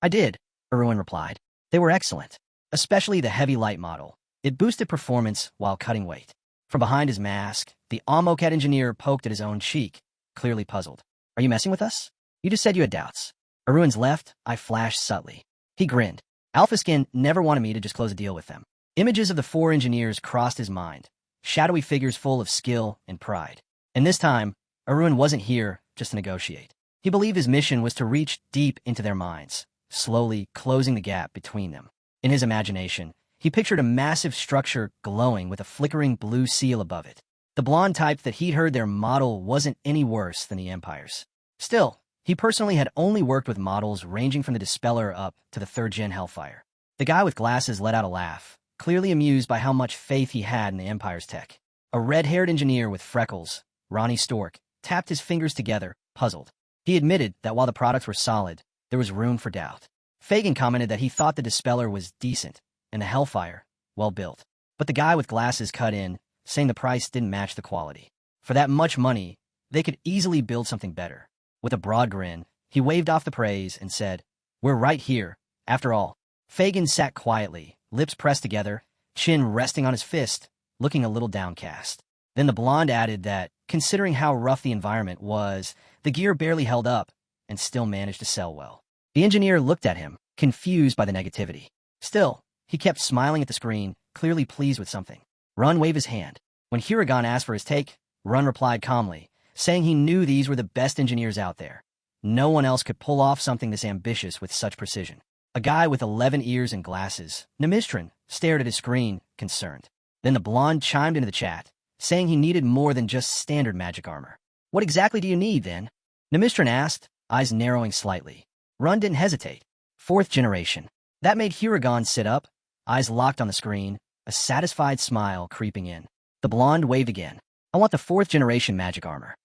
Speaker 1: I did, Aruin replied. They were excellent, especially the heavy light model. It boosted performance while cutting weight. From behind his mask, the Amokat engineer poked at his own cheek, clearly puzzled. Are you messing with us? You just said you had doubts. Aruin's left eye flashed subtly. He grinned. Alphaskin never wanted me to just close a deal with them. Images of the four engineers crossed his mind, shadowy figures full of skill and pride. And this time, Aruin wasn't here just to negotiate. He believed his mission was to reach deep into their minds, slowly closing the gap between them. In his imagination, he pictured a massive structure glowing with a flickering blue seal above it. The blonde type that he'd heard their model wasn't any worse than the Empire's. Still, he personally had only worked with models ranging from the Dispeller up to the 3rd-gen Hellfire. The guy with glasses let out a laugh, clearly amused by how much faith he had in the Empire's tech. A red-haired engineer with freckles, Ronnie Stork, tapped his fingers together, puzzled. He admitted that while the products were solid, there was room for doubt. Fagin commented that he thought the Dispeller was decent, and the Hellfire, well built. But the guy with glasses cut in, saying the price didn't match the quality. For that much money, they could easily build something better. With a broad grin, he waved off the praise and said, We're right here, after all. Fagin sat quietly, lips pressed together, chin resting on his fist, looking a little downcast. Then the blonde added that, considering how rough the environment was, the gear barely held up and still managed to sell well. The engineer looked at him, confused by the negativity. Still, he kept smiling at the screen, clearly pleased with something. Run waved his hand. When Huragon asked for his take, Run replied calmly, saying he knew these were the best engineers out there. No one else could pull off something this ambitious with such precision. A guy with 11 ears and glasses, Nemistran, stared at his screen, concerned. Then the blonde chimed into the chat, saying he needed more than just standard magic armor. What exactly do you need, then? Nemistran asked, eyes narrowing slightly. Run didn't hesitate. 4th generation. That made Huragon sit up, eyes locked on the screen, a satisfied smile creeping in. The blonde waved again. I want the 4th generation magic armor.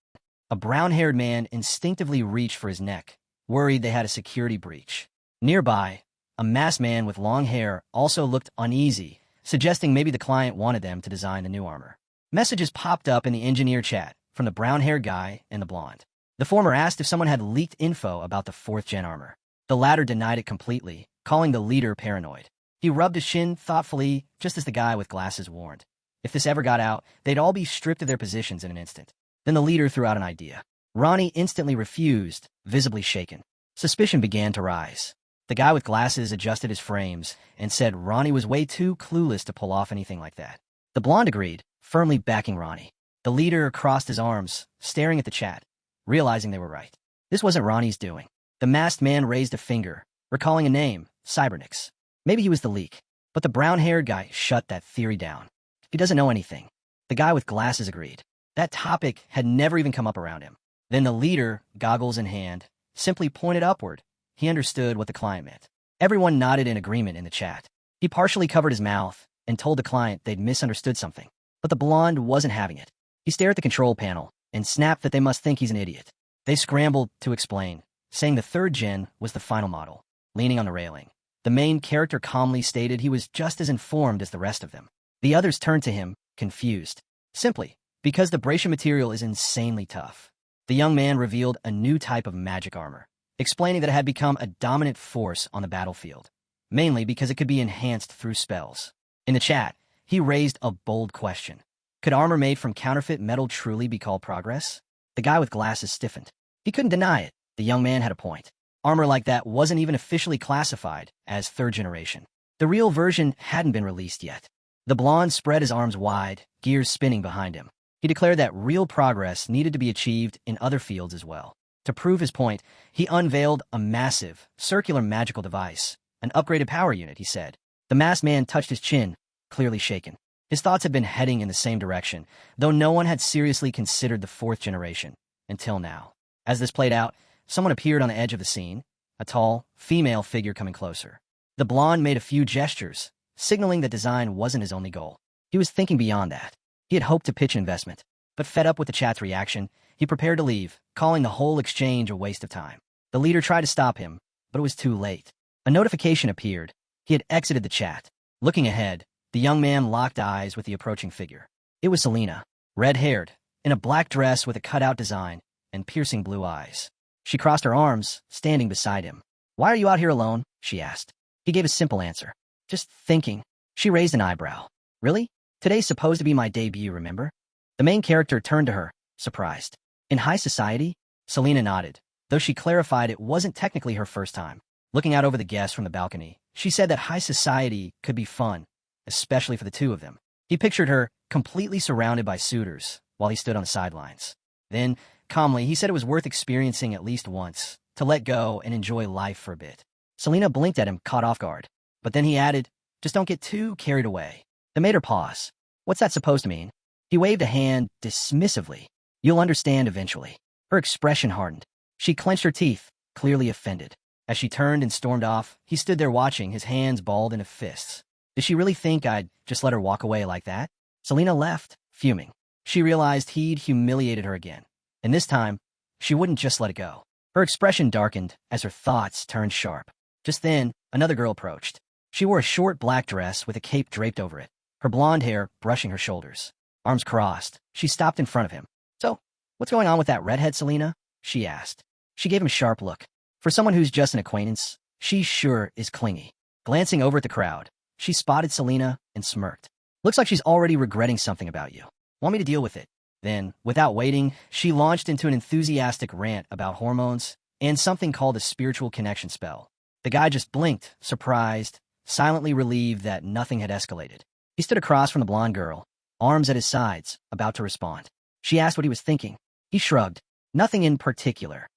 Speaker 1: A brown-haired man instinctively reached for his neck, worried they had a security breach. Nearby, a masked man with long hair also looked uneasy, suggesting maybe the client wanted them to design the new armor. Messages popped up in the engineer chat from the brown-haired guy and the blonde. The former asked if someone had leaked info about the 4th-gen armor. The latter denied it completely, calling the leader paranoid. He rubbed his shin thoughtfully, just as the guy with glasses warned. If this ever got out, they'd all be stripped of their positions in an instant. Then the leader threw out an idea. Ronnie instantly refused, visibly shaken. Suspicion began to rise. The guy with glasses adjusted his frames and said Ronnie was way too clueless to pull off anything like that. The blonde agreed, firmly backing Ronnie. The leader crossed his arms, staring at the chat, realizing they were right. This wasn't Ronnie's doing. The masked man raised a finger, recalling a name, Cybernix. Maybe he was the leak. But the brown-haired guy shut that theory down. He doesn't know anything. The guy with glasses agreed. That topic had never even come up around him. Then the leader, goggles in hand, simply pointed upward. He understood what the client meant. Everyone nodded in agreement in the chat. He partially covered his mouth and told the client they'd misunderstood something. But the blonde wasn't having it. He stared at the control panel and snapped that they must think he's an idiot. They scrambled to explain, saying the third gen was the final model. Leaning on the railing, the main character calmly stated he was just as informed as the rest of them. The others turned to him, confused. Simply, because the Bracia material is insanely tough. The young man revealed a new type of magic armor, explaining that it had become a dominant force on the battlefield, mainly because it could be enhanced through spells. In the chat, he raised a bold question. Could armor made from counterfeit metal truly be called progress? The guy with glasses stiffened. He couldn't deny it. The young man had a point. Armor like that wasn't even officially classified as third generation. The real version hadn't been released yet. The blonde spread his arms wide, gears spinning behind him. He declared that real progress needed to be achieved in other fields as well. To prove his point, he unveiled a massive, circular magical device, an upgraded power unit, he said. The masked man touched his chin, clearly shaken. His thoughts had been heading in the same direction, though no one had seriously considered the fourth generation, until now. As this played out, someone appeared on the edge of the scene, a tall, female figure coming closer. The blonde made a few gestures, signaling that design wasn't his only goal. He was thinking beyond that. He had hoped to pitch investment, but fed up with the chat's reaction, he prepared to leave, calling the whole exchange a waste of time. The leader tried to stop him, but it was too late. A notification appeared. He had exited the chat. Looking ahead, the young man locked eyes with the approaching figure. It was Selena, red-haired, in a black dress with a cutout design and piercing blue eyes. She crossed her arms, standing beside him. "Why are you out here alone?" she asked. He gave a simple answer. "Just thinking." She raised an eyebrow. "Really? Today's supposed to be my debut, remember?" The main character turned to her, surprised. "In high society?" Selena nodded, though she clarified it wasn't technically her first time. Looking out over the guests from the balcony, she said that high society could be fun, especially for the two of them. He pictured her completely surrounded by suitors while he stood on the sidelines. Then, calmly, he said it was worth experiencing at least once, to let go and enjoy life for a bit. Selena blinked at him, caught off guard. But then he added, "Just don't get too carried away." That made her pause. "What's that supposed to mean?" He waved a hand dismissively. "You'll understand eventually." Her expression hardened. She clenched her teeth, clearly offended. As she turned and stormed off, he stood there watching, his hands balled into fists. Did she really think I'd just let her walk away like that? Selena left, fuming. She realized he'd humiliated her again. And this time, she wouldn't just let it go. Her expression darkened as her thoughts turned sharp. Just then, another girl approached. She wore a short black dress with a cape draped over it, her blonde hair brushing her shoulders. Arms crossed, she stopped in front of him. "So, what's going on with that redhead, Selena?" she asked. She gave him a sharp look. For someone who's just an acquaintance, she sure is clingy. Glancing over at the crowd, she spotted Selena and smirked. "Looks like she's already regretting something about you. Want me to deal with it?" Then, without waiting, she launched into an enthusiastic rant about hormones and something called a spiritual connection spell. The guy just blinked, surprised, silently relieved that nothing had escalated. He stood across from the blonde girl, arms at his sides, about to respond. She asked what he was thinking. He shrugged. "Nothing in particular."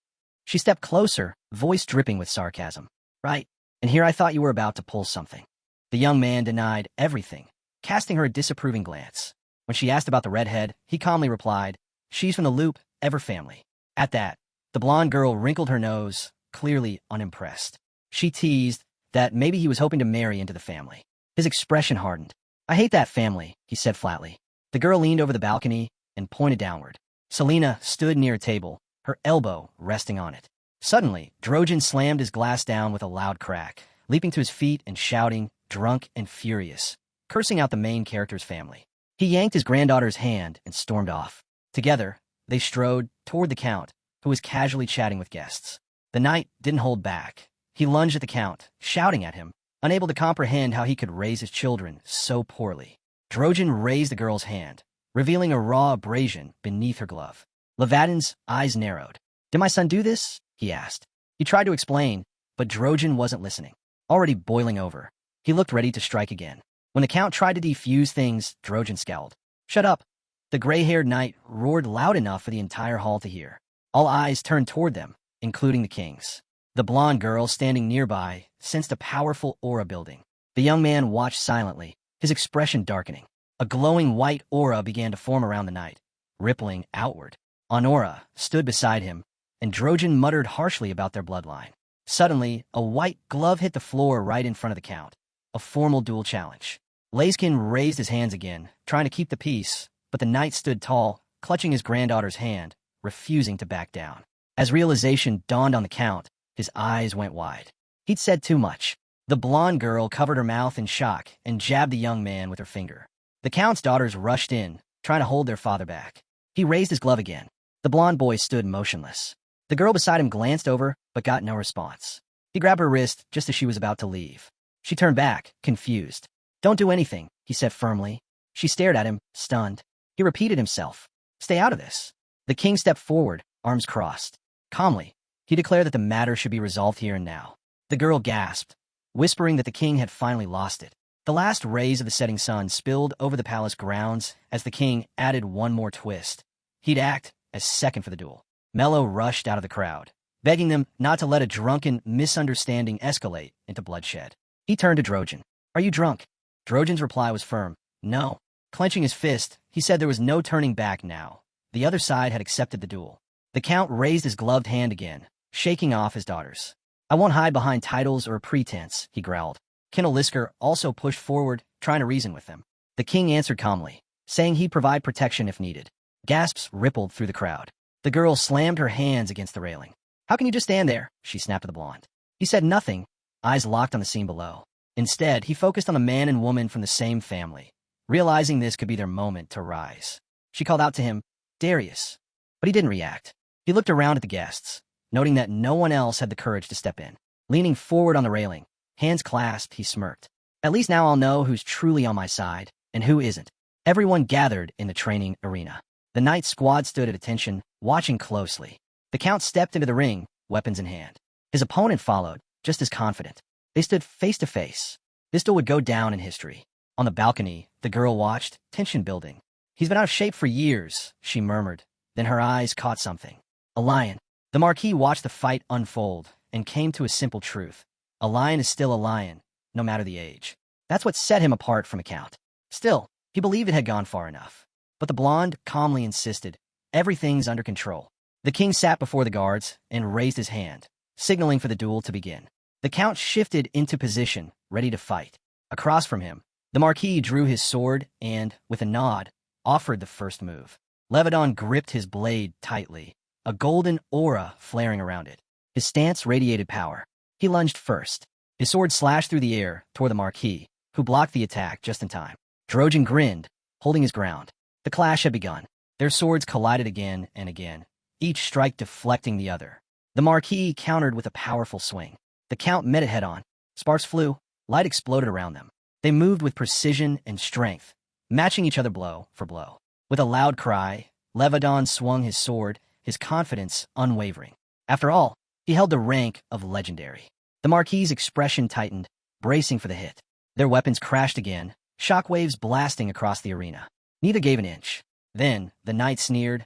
Speaker 1: She stepped closer, voice dripping with sarcasm. "Right, and here I thought you were about to pull something." The young man denied everything, casting her a disapproving glance. When she asked about the redhead, he calmly replied, "She's from the Loop, Ever family." At that, the blonde girl wrinkled her nose, clearly unimpressed. She teased that maybe he was hoping to marry into the family. His expression hardened. "I hate that family," he said flatly. The girl leaned over the balcony and pointed downward. Selena stood near a table, her elbow resting on it. Suddenly, Drojan slammed his glass down with a loud crack, leaping to his feet and shouting, drunk and furious, cursing out the main character's family. He yanked his granddaughter's hand and stormed off. Together, they strode toward the Count, who was casually chatting with guests. The knight didn't hold back. He lunged at the Count, shouting at him, unable to comprehend how he could raise his children so poorly. Drojan raised the girl's hand, revealing a raw abrasion beneath her glove. Levadin's eyes narrowed. "Did my son do this?" he asked. He tried to explain, but Drojan wasn't listening. Already boiling over, he looked ready to strike again. When the Count tried to defuse things, Drojan scowled. "Shut up. The gray-haired knight roared loud enough for the entire hall to hear. All eyes turned toward them, including the king's. The blonde girl standing nearby sensed a powerful aura building. The young man watched silently, his expression darkening. A glowing white aura began to form around the knight, rippling outward. Honora stood beside him, and Drojan muttered harshly about their bloodline. Suddenly, a white glove hit the floor right in front of the count. A formal duel challenge. Layskin raised his hands again, trying to keep the peace, but the knight stood tall, clutching his granddaughter's hand, refusing to back down. As realization dawned on the count, his eyes went wide. He'd said too much. The blonde girl covered her mouth in shock and jabbed the young man with her finger. The count's daughters rushed in, trying to hold their father back. He raised his glove again. The blonde boy stood motionless. The girl beside him glanced over, but got no response. He grabbed her wrist just as she was about to leave. She turned back, confused. "Don't do anything," he said firmly. She stared at him, stunned. He repeated himself. "Stay out of this." The king stepped forward, arms crossed. Calmly, he declared that the matter should be resolved here and now. The girl gasped, whispering that the king had finally lost it. The last rays of the setting sun spilled over the palace grounds as the king added one more twist. He'd act as second for the duel. Mello rushed out of the crowd, begging them not to let a drunken misunderstanding escalate into bloodshed. He turned to Drojan. "Are you drunk?" Drojan's reply was firm. "No." Clenching his fist, he said there was no turning back now. The other side had accepted the duel. The count raised his gloved hand again, shaking off his daughters. "I won't hide behind titles or a pretense," he growled. Kendall Lisker also pushed forward, trying to reason with them. The king answered calmly, saying he'd provide protection if needed. Gasps rippled through the crowd. The girl slammed her hands against the railing. "How can you just stand there?" she snapped at the blonde. He said nothing, eyes locked on the scene below. Instead, he focused on the man and woman from the same family, realizing this could be their moment to rise. She called out to him, "Darius," but he didn't react. He looked around at the guests, noting that no one else had the courage to step in. Leaning forward on the railing, hands clasped, he smirked. "At least now I'll know who's truly on my side and who isn't." Everyone gathered in the training arena. The knight's squad stood at attention, watching closely. The count stepped into the ring, weapons in hand. His opponent followed, just as confident. They stood face to face. This duel would go down in history. On the balcony, the girl watched, tension building. "He's been out of shape for years," she murmured. Then her eyes caught something. A lion. The marquee watched the fight unfold and came to a simple truth. A lion is still a lion, no matter the age. That's what set him apart from a count. Still, he believed it had gone far enough. But the blonde calmly insisted, "Everything's under control." The king sat before the guards and raised his hand, signaling for the duel to begin. The count shifted into position, ready to fight. Across from him, the marquis drew his sword and, with a nod, offered the first move. Levedon gripped his blade tightly, a golden aura flaring around it. His stance radiated power. He lunged first. His sword slashed through the air toward the marquis, who blocked the attack just in time. Drojan grinned, holding his ground. The clash had begun. Their swords collided again and again, each strike deflecting the other. The marquis countered with a powerful swing. The count met it head-on. Sparks flew, light exploded around them. They moved with precision and strength, matching each other blow for blow. With a loud cry, Levedon swung his sword, his confidence unwavering. After all, he held the rank of legendary. The marquis's expression tightened, bracing for the hit. Their weapons crashed again, shockwaves blasting across the arena. Neither gave an inch. Then, the knight sneered,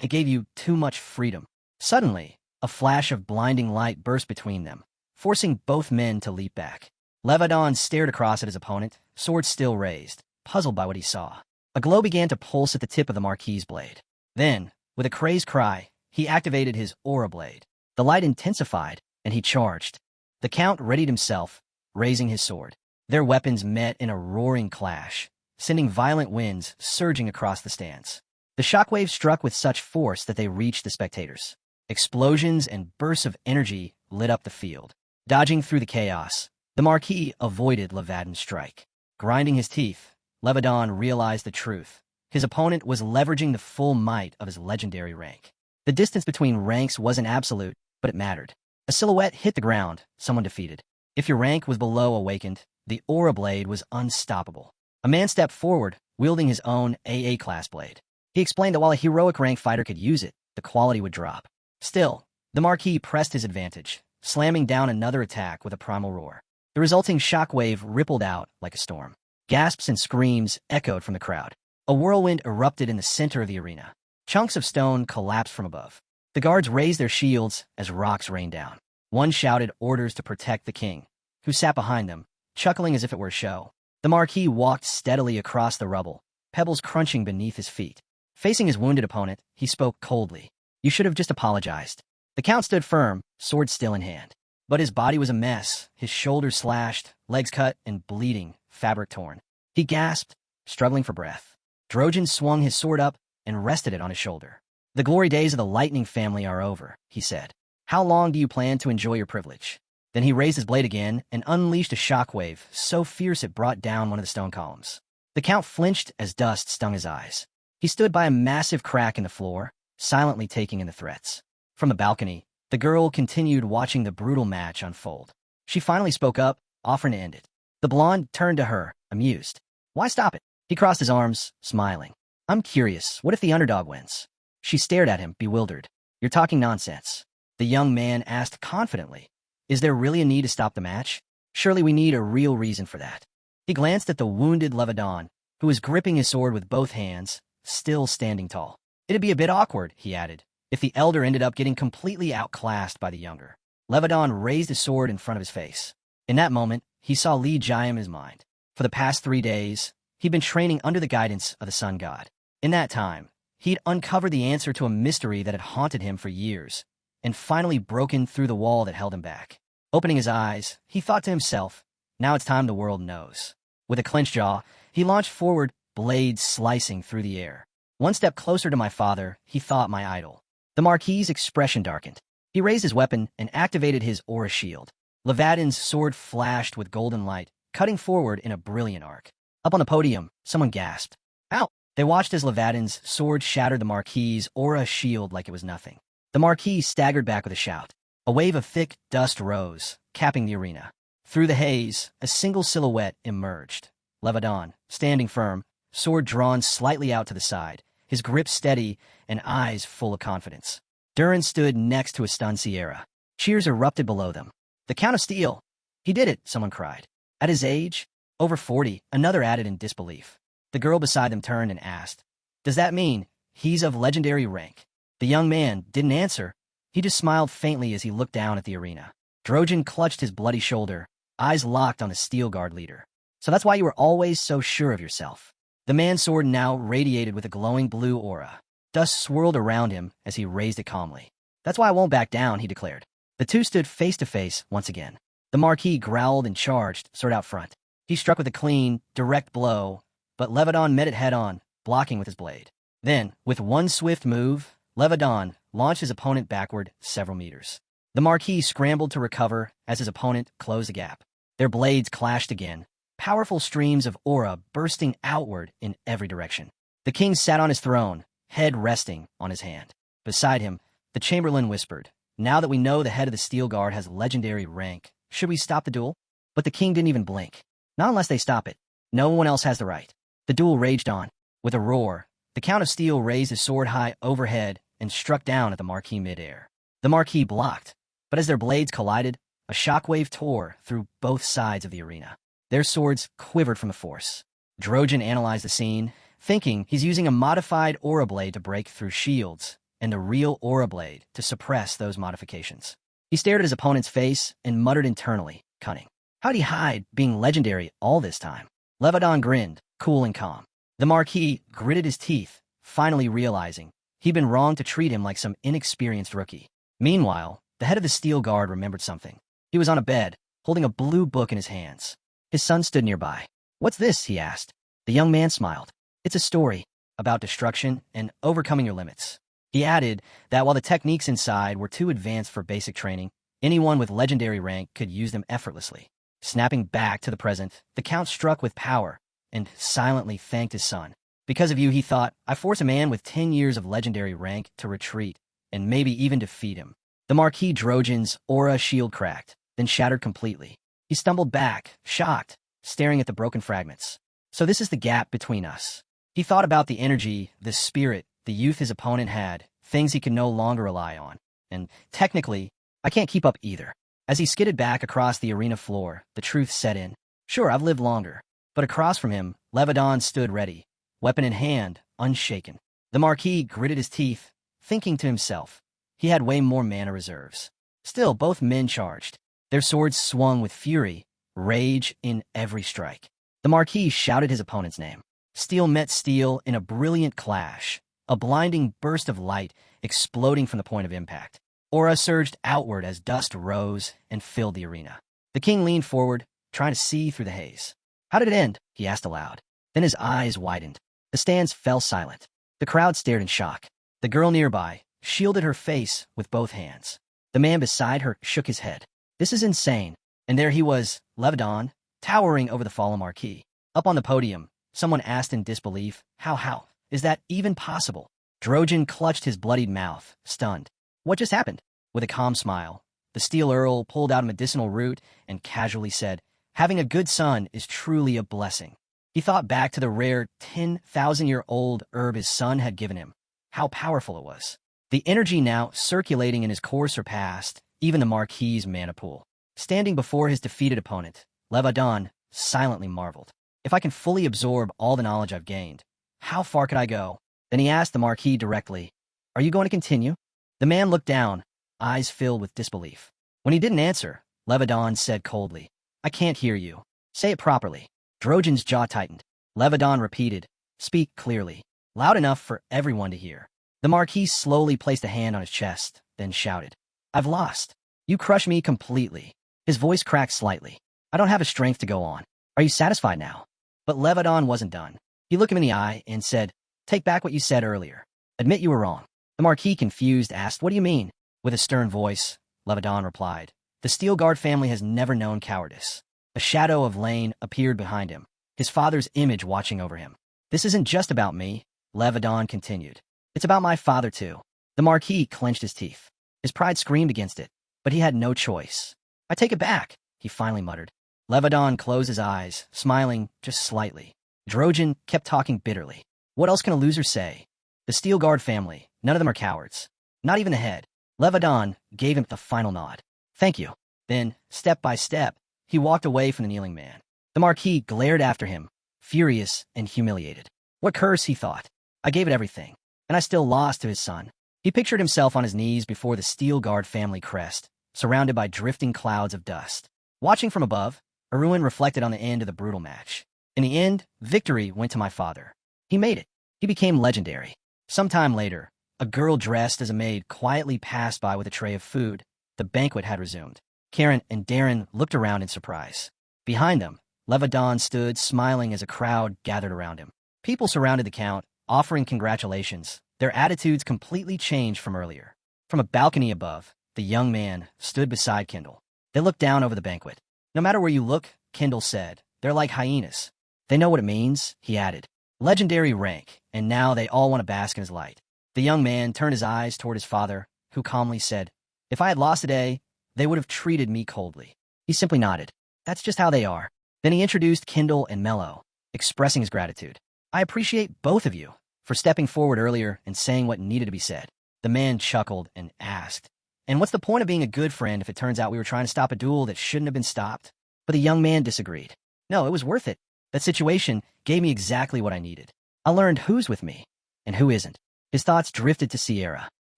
Speaker 1: "It gave you too much freedom." Suddenly, a flash of blinding light burst between them, forcing both men to leap back. Levedon stared across at his opponent, sword still raised, puzzled by what he saw. A glow began to pulse at the tip of the marquis's blade. Then, with a crazed cry, he activated his aura blade. The light intensified, and he charged. The count readied himself, raising his sword. Their weapons met in a roaring clash, sending violent winds surging across the stands. The shockwaves struck with such force that they reached the spectators. Explosions and bursts of energy lit up the field. Dodging through the chaos, the marquis avoided Levedon's strike. Grinding his teeth, Levedon realized the truth. His opponent was leveraging the full might of his legendary rank. The distance between ranks wasn't absolute, but it mattered. A silhouette hit the ground, someone defeated. If your rank was below awakened, the aura blade was unstoppable. A man stepped forward, wielding his own AA-class blade. He explained that while a heroic rank fighter could use it, the quality would drop. Still, the marquis pressed his advantage, slamming down another attack with a primal roar. The resulting shockwave rippled out like a storm. Gasps and screams echoed from the crowd. A whirlwind erupted in the center of the arena. Chunks of stone collapsed from above. The guards raised their shields as rocks rained down. One shouted orders to protect the king, who sat behind them, chuckling as if it were a show. The Marquis walked steadily across the rubble, pebbles crunching beneath his feet. Facing his wounded opponent, he spoke coldly. You should have just apologized. The Count stood firm, sword still in hand. But his body was a mess, his shoulders slashed, legs cut and bleeding, fabric torn. He gasped, struggling for breath. Drojan swung his sword up and rested it on his shoulder. The glory days of the Lightning family are over, he said. How long do you plan to enjoy your privilege? Then he raised his blade again and unleashed a shockwave so fierce it brought down one of the stone columns. The Count flinched as dust stung his eyes. He stood by a massive crack in the floor, silently taking in the threats. From the balcony, the girl continued watching the brutal match unfold. She finally spoke up, offering to end it. The blonde turned to her, amused. Why stop it? He crossed his arms, smiling. I'm curious, what if the underdog wins? She stared at him, bewildered. You're talking nonsense. The young man asked confidently. Is there really a need to stop the match? Surely we need a real reason for that. He glanced at the wounded Levadon, who was gripping his sword with both hands, still standing tall. It'd be a bit awkward, he added, if the elder ended up getting completely outclassed by the younger. Levadon raised his sword in front of his face. In that moment, he saw Li Jiam in his mind. For the past 3 days, he'd been training under the guidance of the sun god. In that time, he'd uncovered the answer to a mystery that had haunted him for years, and finally broken through the wall that held him back. Opening his eyes, he thought to himself, now it's time the world knows. With a clenched jaw, he launched forward, blades slicing through the air. One step closer to my father, he thought, my idol. The Marquis's expression darkened. He raised his weapon and activated his aura shield. Levadin's sword flashed with golden light, cutting forward in a brilliant arc. Up on the podium, someone gasped. Ow! They watched as Levadin's sword shattered the Marquis's aura shield like it was nothing. The Marquis staggered back with a shout. A wave of thick dust rose, capping the arena. Through the haze, a single silhouette emerged. Levadon, standing firm, sword drawn slightly out to the side, his grip steady and eyes full of confidence. Darren stood next to a stunned Sierra. Cheers erupted below them. The Count of Steel! He did it, someone cried. At his age, over 40, another added in disbelief. The girl beside them turned and asked, Does that mean he's of legendary rank? The young man didn't answer. He just smiled faintly as he looked down at the arena. Drojan clutched his bloody shoulder, eyes locked on the Steel Guard leader. So that's why you were always so sure of yourself. The man's sword now radiated with a glowing blue aura. Dust swirled around him as he raised it calmly. That's why I won't back down, he declared. The two stood face to face once again. The Marquis growled and charged, sword out front. He struck with a clean, direct blow, but Levadon met it head-on, blocking with his blade. Then, with one swift move, Levadon launched his opponent backward several meters. The Marquis scrambled to recover as his opponent closed the gap. Their blades clashed again, powerful streams of aura bursting outward in every direction. The king sat on his throne, head resting on his hand. Beside him, the Chamberlain whispered, Now that we know the head of the Steel Guard has legendary rank, should we stop the duel? But the king didn't even blink. Not unless they stop it. No one else has the right. The duel raged on. With a roar, the Count of Steel raised his sword high overhead and struck down at the Marquis midair. The Marquis blocked, but as their blades collided, a shockwave tore through both sides of the arena. Their swords quivered from the force. Drojan analyzed the scene, thinking he's using a modified aura blade to break through shields, and a real aura blade to suppress those modifications. He stared at his opponent's face and muttered internally, cunning. How'd he hide being legendary all this time? Levadon grinned, cool and calm. The Marquis gritted his teeth, finally realizing he'd been wrong to treat him like some inexperienced rookie. Meanwhile, the head of the Steel Guard remembered something. He was on a bed, holding a blue book in his hands. His son stood nearby. What's this? He asked. The young man smiled. It's a story about destruction and overcoming your limits. He added that while the techniques inside were too advanced for basic training, anyone with legendary rank could use them effortlessly. Snapping back to the present, the Count struck with power and silently thanked his son. Because of you, he thought, I force a man with 10 years of legendary rank to retreat and maybe even defeat him. The Marquis Drojan's aura shield cracked, then shattered completely. He stumbled back, shocked, staring at the broken fragments. So this is the gap between us. He thought about the energy, the spirit, the youth his opponent had, things he could no longer rely on. And technically, I can't keep up either. As he skidded back across the arena floor, the truth set in. Sure, I've lived longer. But across from him, Levadon stood ready, weapon in hand, unshaken. The Marquis gritted his teeth, thinking to himself, he had way more mana reserves. Still, both men charged. Their swords swung with fury, rage in every strike. The Marquis shouted his opponent's name. Steel met steel in a brilliant clash, a blinding burst of light exploding from the point of impact. Aura surged outward as dust rose and filled the arena. The king leaned forward, trying to see through the haze. How did it end? He asked aloud. Then his eyes widened. The stands fell silent. The crowd stared in shock. The girl nearby shielded her face with both hands. The man beside her shook his head. This is insane. And there he was, Levadon, towering over the fallen Marquis. Up on the podium, someone asked in disbelief, how is that even possible? Drojan clutched his bloodied mouth, stunned. What just happened? With a calm smile, the Steel Earl pulled out a medicinal root and casually said, having a good son is truly a blessing. He thought back to the rare 10,000-year-old herb his son had given him. How powerful it was. The energy now circulating in his core surpassed even the Marquis's mana pool. Standing before his defeated opponent, Levadon silently marveled. If I can fully absorb all the knowledge I've gained, how far could I go? Then he asked the Marquis directly, are you going to continue? The man looked down, eyes filled with disbelief. When he didn't answer, Levadon said coldly, I can't hear you. Say it properly. Drojan's jaw tightened. Levadon repeated, speak clearly, loud enough for everyone to hear. The Marquis slowly placed a hand on his chest, then shouted, I've lost. You crush me completely. His voice cracked slightly. I don't have a strength to go on. Are you satisfied now? But Levadon wasn't done. He looked him in the eye and said, take back what you said earlier. Admit you were wrong. The Marquis, confused, asked, what do you mean? With a stern voice, Levadon replied, the Steelguard family has never known cowardice. A shadow of Lane appeared behind him, his father's image watching over him. This isn't just about me, Levadon continued. It's about my father too. The Marquis clenched his teeth. His pride screamed against it, but he had no choice. I take it back, he finally muttered. Levadon closed his eyes, smiling just slightly. Drojan kept talking bitterly. What else can a loser say? The Steelguard family, none of them are cowards. Not even the head. Levadon gave him the final nod. Thank you. Then, step by step, he walked away from the kneeling man. The Marquis glared after him, furious and humiliated. What curse, he thought. I gave it everything, and I still lost to his son. He pictured himself on his knees before the Steelguard family crest, surrounded by drifting clouds of dust. Watching from above, Aruin reflected on the end of the brutal match. In the end, victory went to my father. He made it. He became legendary. Sometime later, a girl dressed as a maid quietly passed by with a tray of food. The banquet had resumed. Kieran and Darren looked around in surprise. Behind them, Levadon stood smiling as a crowd gathered around him. People surrounded the count, offering congratulations. Their attitudes completely changed from earlier. From a balcony above, the young man stood beside Kindle. They looked down over the banquet. No matter where you look, Kindle said, they're like hyenas. They know what it means, he added. Legendary rank, and now they all want to bask in his light. The young man turned his eyes toward his father, who calmly said, if I had lost today, they would have treated me coldly. He simply nodded. That's just how they are. Then he introduced Kindle and Mello, expressing his gratitude. I appreciate both of you for stepping forward earlier and saying what needed to be said. The man chuckled and asked, and what's the point of being a good friend if it turns out we were trying to stop a duel that shouldn't have been stopped? But the young man disagreed. No, it was worth it. That situation gave me exactly what I needed. I learned who's with me and who isn't. His thoughts drifted to Sierra.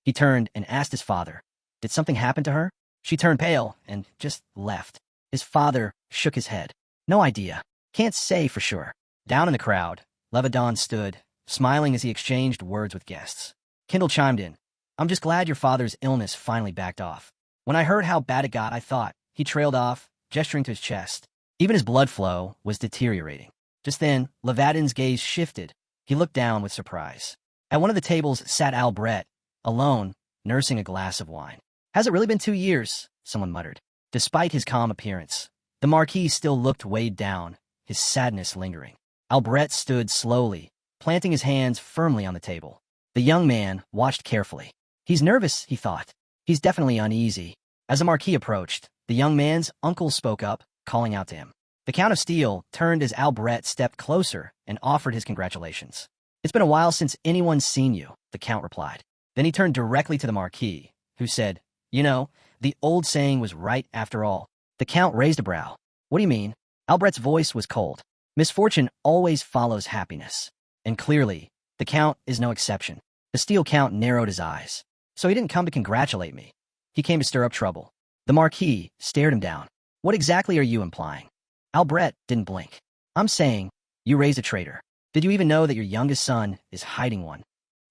Speaker 1: He turned and asked his father, did something happen to her? She turned pale and just left. His father shook his head. No idea. Can't say for sure. Down in the crowd, Levadon stood, smiling as he exchanged words with guests. Kindle chimed in. I'm just glad your father's illness finally backed off. When I heard how bad it got, I thought. He trailed off, gesturing to his chest. Even his blood flow was deteriorating. Just then, Levadon's gaze shifted. He looked down with surprise. At one of the tables sat Albret, alone, nursing a glass of wine. Has it really been 2 years? Someone muttered. Despite his calm appearance, the Marquis still looked weighed down, his sadness lingering. Albret stood slowly, planting his hands firmly on the table. The young man watched carefully. He's nervous, he thought. He's definitely uneasy. As the Marquis approached, the young man's uncle spoke up, calling out to him. The Count of Steel turned as Albret stepped closer and offered his congratulations. It's been a while since anyone's seen you, the Count replied. Then he turned directly to the Marquis, who said, you know, the old saying was right after all. The Count raised a brow. What do you mean? Albret's voice was cold. Misfortune always follows happiness. And clearly, the Count is no exception. The Steel Count narrowed his eyes. So he didn't come to congratulate me. He came to stir up trouble. The Marquis stared him down. What exactly are you implying? Albret didn't blink. I'm saying, you raised a traitor. Did you even know that your youngest son is hiding one?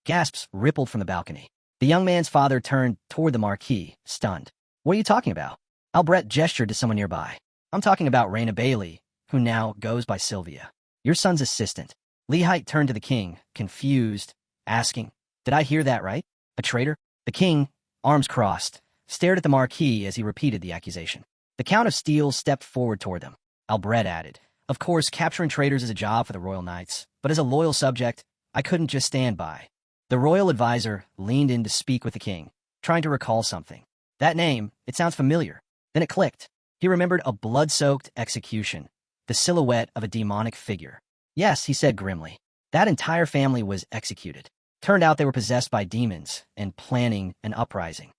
Speaker 1: Gasps rippled from the balcony. The young man's father turned toward the Marquis, stunned. What are you talking about? Albret gestured to someone nearby. I'm talking about Raina Bailey, who now goes by Sylvia. Your son's assistant. Lehite turned to the king, confused, asking, did I hear that right? A traitor? The king, arms crossed, stared at the Marquis as he repeated the accusation. The Count of Steel stepped forward toward them. Albret added, of course, capturing traitors is a job for the Royal Knights, but as a loyal subject, I couldn't just stand by. The royal advisor leaned in to speak with the king, trying to recall something. That name, it sounds familiar. Then it clicked. He remembered a blood-soaked execution, the silhouette of a demonic figure. Yes, he said grimly. That entire family was executed. Turned out they were possessed by demons and planning an uprising.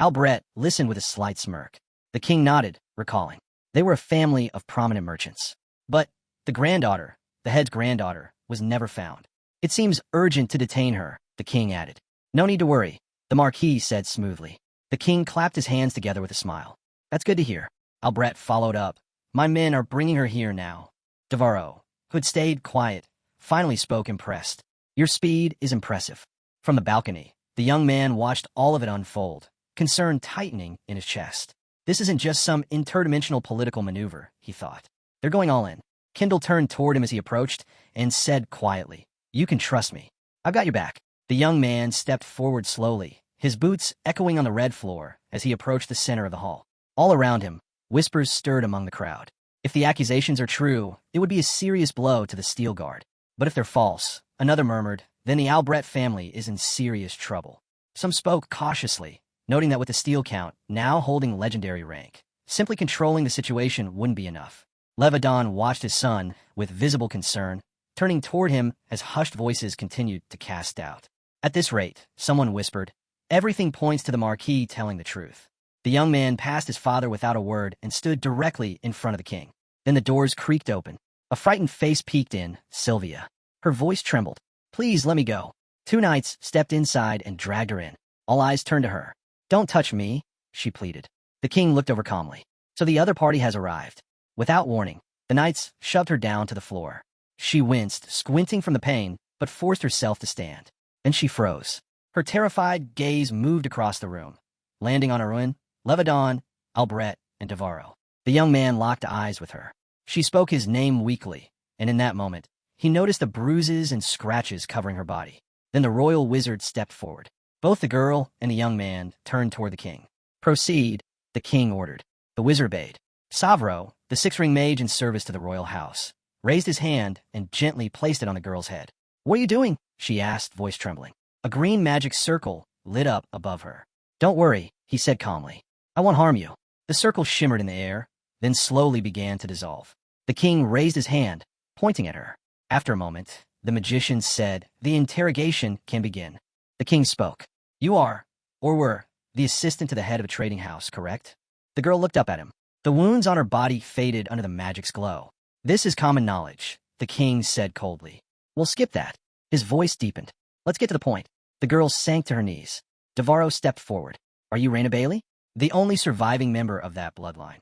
Speaker 1: Albret listened with a slight smirk. The king nodded, recalling. They were a family of prominent merchants. But the granddaughter, the head's granddaughter, was never found. It seems urgent to detain her, the king added. No need to worry, the Marquis said smoothly. The king clapped his hands together with a smile. That's good to hear. Albret followed up. My men are bringing her here now. Devarro, who had stayed quiet, finally spoke impressed. Your speed is impressive. From the balcony, the young man watched all of it unfold, concern tightening in his chest. This isn't just some interdimensional political maneuver, he thought. They're going all in. Kendall turned toward him as he approached and said quietly, you can trust me. I've got your back. The young man stepped forward slowly, his boots echoing on the red floor as he approached the center of the hall. All around him, whispers stirred among the crowd. If the accusations are true, it would be a serious blow to the Steel Guard. But if they're false, another murmured, then the Albret family is in serious trouble. Some spoke cautiously, noting that with the Steel Count now holding legendary rank, simply controlling the situation wouldn't be enough. Levadon watched his son with visible concern, turning toward him as hushed voices continued to cast doubt. At this rate, someone whispered, everything points to the Marquis telling the truth. The young man passed his father without a word and stood directly in front of the king. Then the doors creaked open. A frightened face peeked in, Sylvia. Her voice trembled. Please let me go. Two knights stepped inside and dragged her in. All eyes turned to her. Don't touch me, she pleaded. The king looked over calmly. So the other party has arrived. Without warning, the knights shoved her down to the floor. She winced, squinting from the pain, but forced herself to stand. Then she froze. Her terrified gaze moved across the room, landing on Aruin, Levadon, Albret, and Devarro. The young man locked eyes with her. She spoke his name weakly, and in that moment, he noticed the bruises and scratches covering her body. Then the royal wizard stepped forward. Both the girl and the young man turned toward the king. Proceed, the king ordered. The wizard obeyed. Savro, the six-ring mage in service to the royal house, raised his hand and gently placed it on the girl's head. What are you doing? She asked, voice trembling. A green magic circle lit up above her. Don't worry, he said calmly. I won't harm you. The circle shimmered in the air, then slowly began to dissolve. The king raised his hand, pointing at her. After a moment, the magician said, the interrogation can begin. The king spoke. You are, or were, the assistant to the head of a trading house, correct? The girl looked up at him. The wounds on her body faded under the magic's glow. This is common knowledge, the king said coldly. We'll skip that. His voice deepened. Let's get to the point. The girl sank to her knees. Devarro stepped forward. Are you Raina Bailey? The only surviving member of that bloodline.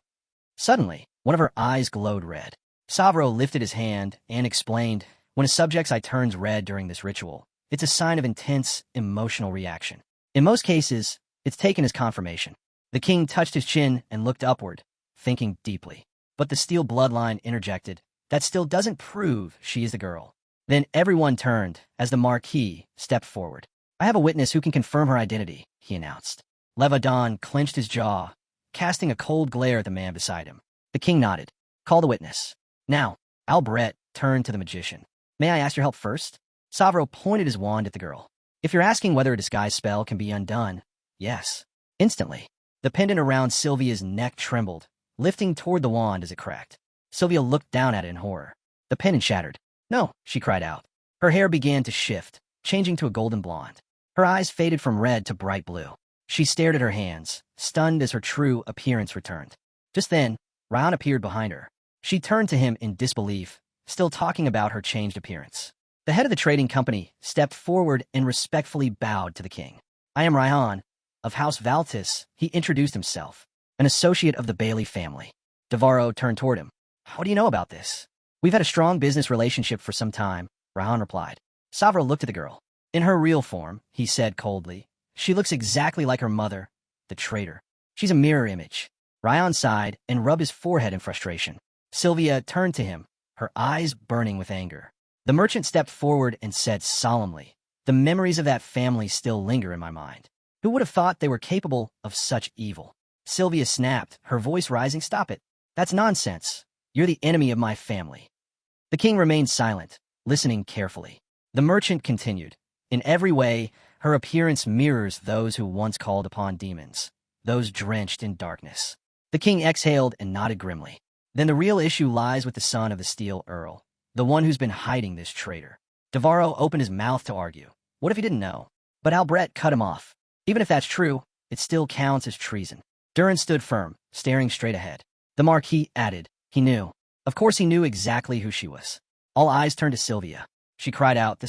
Speaker 1: Suddenly, one of her eyes glowed red. Savro lifted his hand and explained, when a subject's eye turns red during this ritual, it's a sign of intense, emotional reaction. In most cases, it's taken as confirmation. The king touched his chin and looked upward, thinking deeply. But the Steel bloodline interjected, that still doesn't prove she is the girl. Then everyone turned as the Marquis stepped forward. I have a witness who can confirm her identity, he announced. Levadon clenched his jaw, casting a cold glare at the man beside him. The king nodded. Call the witness. Now, Albret turned to the magician. May I ask your help first? Savro pointed his wand at the girl. If you're asking whether a disguise spell can be undone, yes. Instantly, the pendant around Sylvia's neck trembled, lifting toward the wand as it cracked. Sylvia looked down at it in horror. The pendant shattered. No, she cried out. Her hair began to shift, changing to a golden blonde. Her eyes faded from red to bright blue. She stared at her hands, stunned as her true appearance returned. Just then, Ryan appeared behind her. She turned to him in disbelief, still talking about her changed appearance. The head of the trading company stepped forward and respectfully bowed to the king. I am Raihan, of House Valtis, he introduced himself, an associate of the Bailey family. Devarro turned toward him. What do you know about this? We've had a strong business relationship for some time, Raihan replied. Savra looked at the girl. In her real form, he said coldly, she looks exactly like her mother, the traitor. She's a mirror image. Raihan sighed and rubbed his forehead in frustration. Sylvia turned to him, her eyes burning with anger. The merchant stepped forward and said solemnly, the memories of that family still linger in my mind. Who would have thought they were capable of such evil? Sylvia snapped, her voice rising. Stop it. That's nonsense. You're the enemy of my family. The king remained silent, listening carefully. The merchant continued. In every way, her appearance mirrors those who once called upon demons, those drenched in darkness. The king exhaled and nodded grimly. Then the real issue lies with the son of the Steel Earl, the one who's been hiding this traitor. Devarro opened his mouth to argue. What if he didn't know? But Albret cut him off. Even if that's true, it still counts as treason. Darren stood firm, staring straight ahead. The Marquis added, he knew. Of course he knew exactly who she was. All eyes turned to Sylvia. She cried out,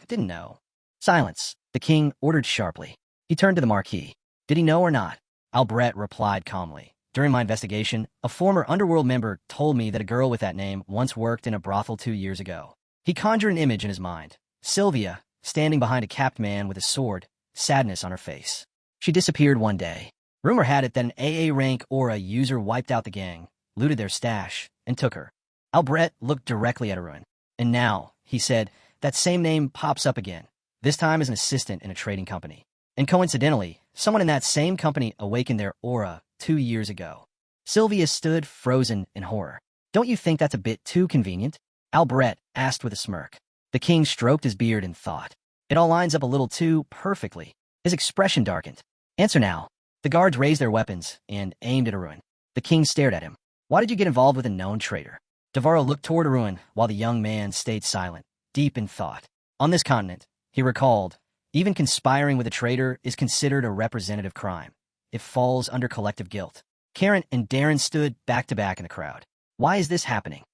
Speaker 1: didn't know. Silence, the king ordered sharply. He turned to the Marquis. Did he know or not? Albret replied calmly. During my investigation, a former underworld member told me that a girl with that name once worked in a brothel 2 years ago. He conjured an image in his mind. Sylvia, standing behind a capped man with a sword, sadness on her face. She disappeared one day. Rumor had it that an AA rank Aura user wiped out the gang, looted their stash, and took her. Albret looked directly at Aruin. And now, he said, that same name pops up again, this time as an assistant in a trading company. And coincidentally, someone in that same company awakened their Aura 2 years ago. Sylvia stood frozen in horror. Don't you think that's a bit too convenient? Albret asked with a smirk. The king stroked his beard in thought. It all lines up a little too perfectly. His expression darkened. Answer now. The guards raised their weapons and aimed at Aruin. The king stared at him. Why did you get involved with a known traitor? Devarro looked toward Aruin while the young man stayed silent, deep in thought. On this continent, he recalled, even conspiring with a traitor is considered a representative crime. It falls under collective guilt. Kieran and Darren stood back to back in the crowd. Why is this happening?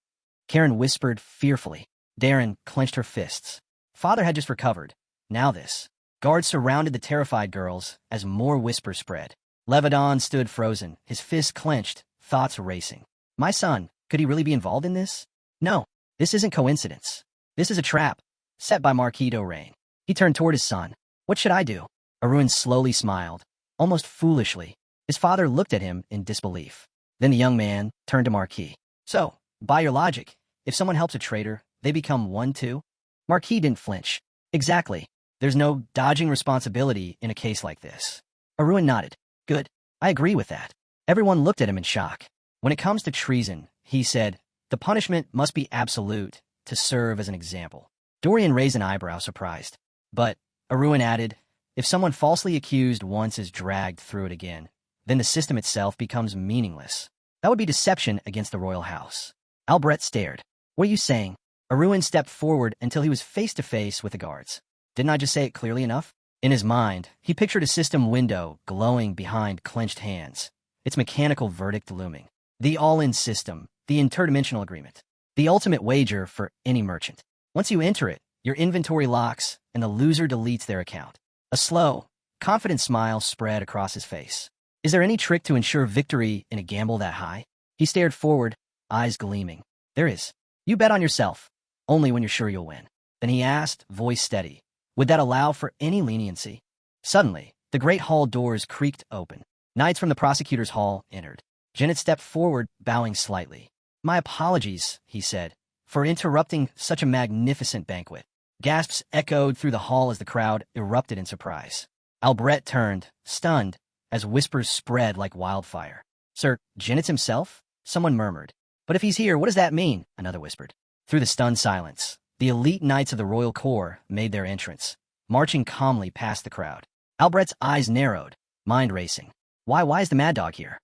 Speaker 1: Kieran whispered fearfully. Darren clenched her fists. Father had just recovered. Now this. Guards surrounded the terrified girls as more whispers spread. Levadon stood frozen, his fists clenched, thoughts racing. My son, could he really be involved in this? No, this isn't coincidence. This is a trap, set by Marquis Dorain. He turned toward his son. What should I do? Aruin slowly smiled, almost foolishly. His father looked at him in disbelief. Then the young man turned to Marquis. So, by your logic, if someone helps a traitor, they become one too? Marquis didn't flinch. Exactly. There's no dodging responsibility in a case like this. Aruin nodded. Good. I agree with that. Everyone looked at him in shock. When it comes to treason, he said, the punishment must be absolute to serve as an example. Dorian raised an eyebrow, surprised. But, Aruin added, if someone falsely accused once is dragged through it again, then the system itself becomes meaningless. That would be deception against the royal house. Albret stared. What are you saying? Aruin stepped forward until he was face to face with the guards. Didn't I just say it clearly enough? In his mind, he pictured a system window glowing behind clenched hands, its mechanical verdict looming. The all-in system, the interdimensional agreement, the ultimate wager for any merchant. Once you enter it, your inventory locks and the loser deletes their account. A slow, confident smile spread across his face. Is there any trick to ensure victory in a gamble that high? He stared forward, eyes gleaming. There is. You bet on yourself, only when you're sure you'll win. Then he asked, voice steady, would that allow for any leniency? Suddenly, the great hall doors creaked open. Knights from the prosecutor's hall entered. Janet stepped forward, bowing slightly. My apologies, he said, for interrupting such a magnificent banquet. Gasps echoed through the hall as the crowd erupted in surprise. Albret turned, stunned, as whispers spread like wildfire. Sir, Janet's himself? Someone murmured. But if he's here, what does that mean? Another whispered. Through the stunned silence, the elite knights of the royal corps made their entrance, marching calmly past the crowd. Albret's eyes narrowed, mind racing. Why is the mad dog here?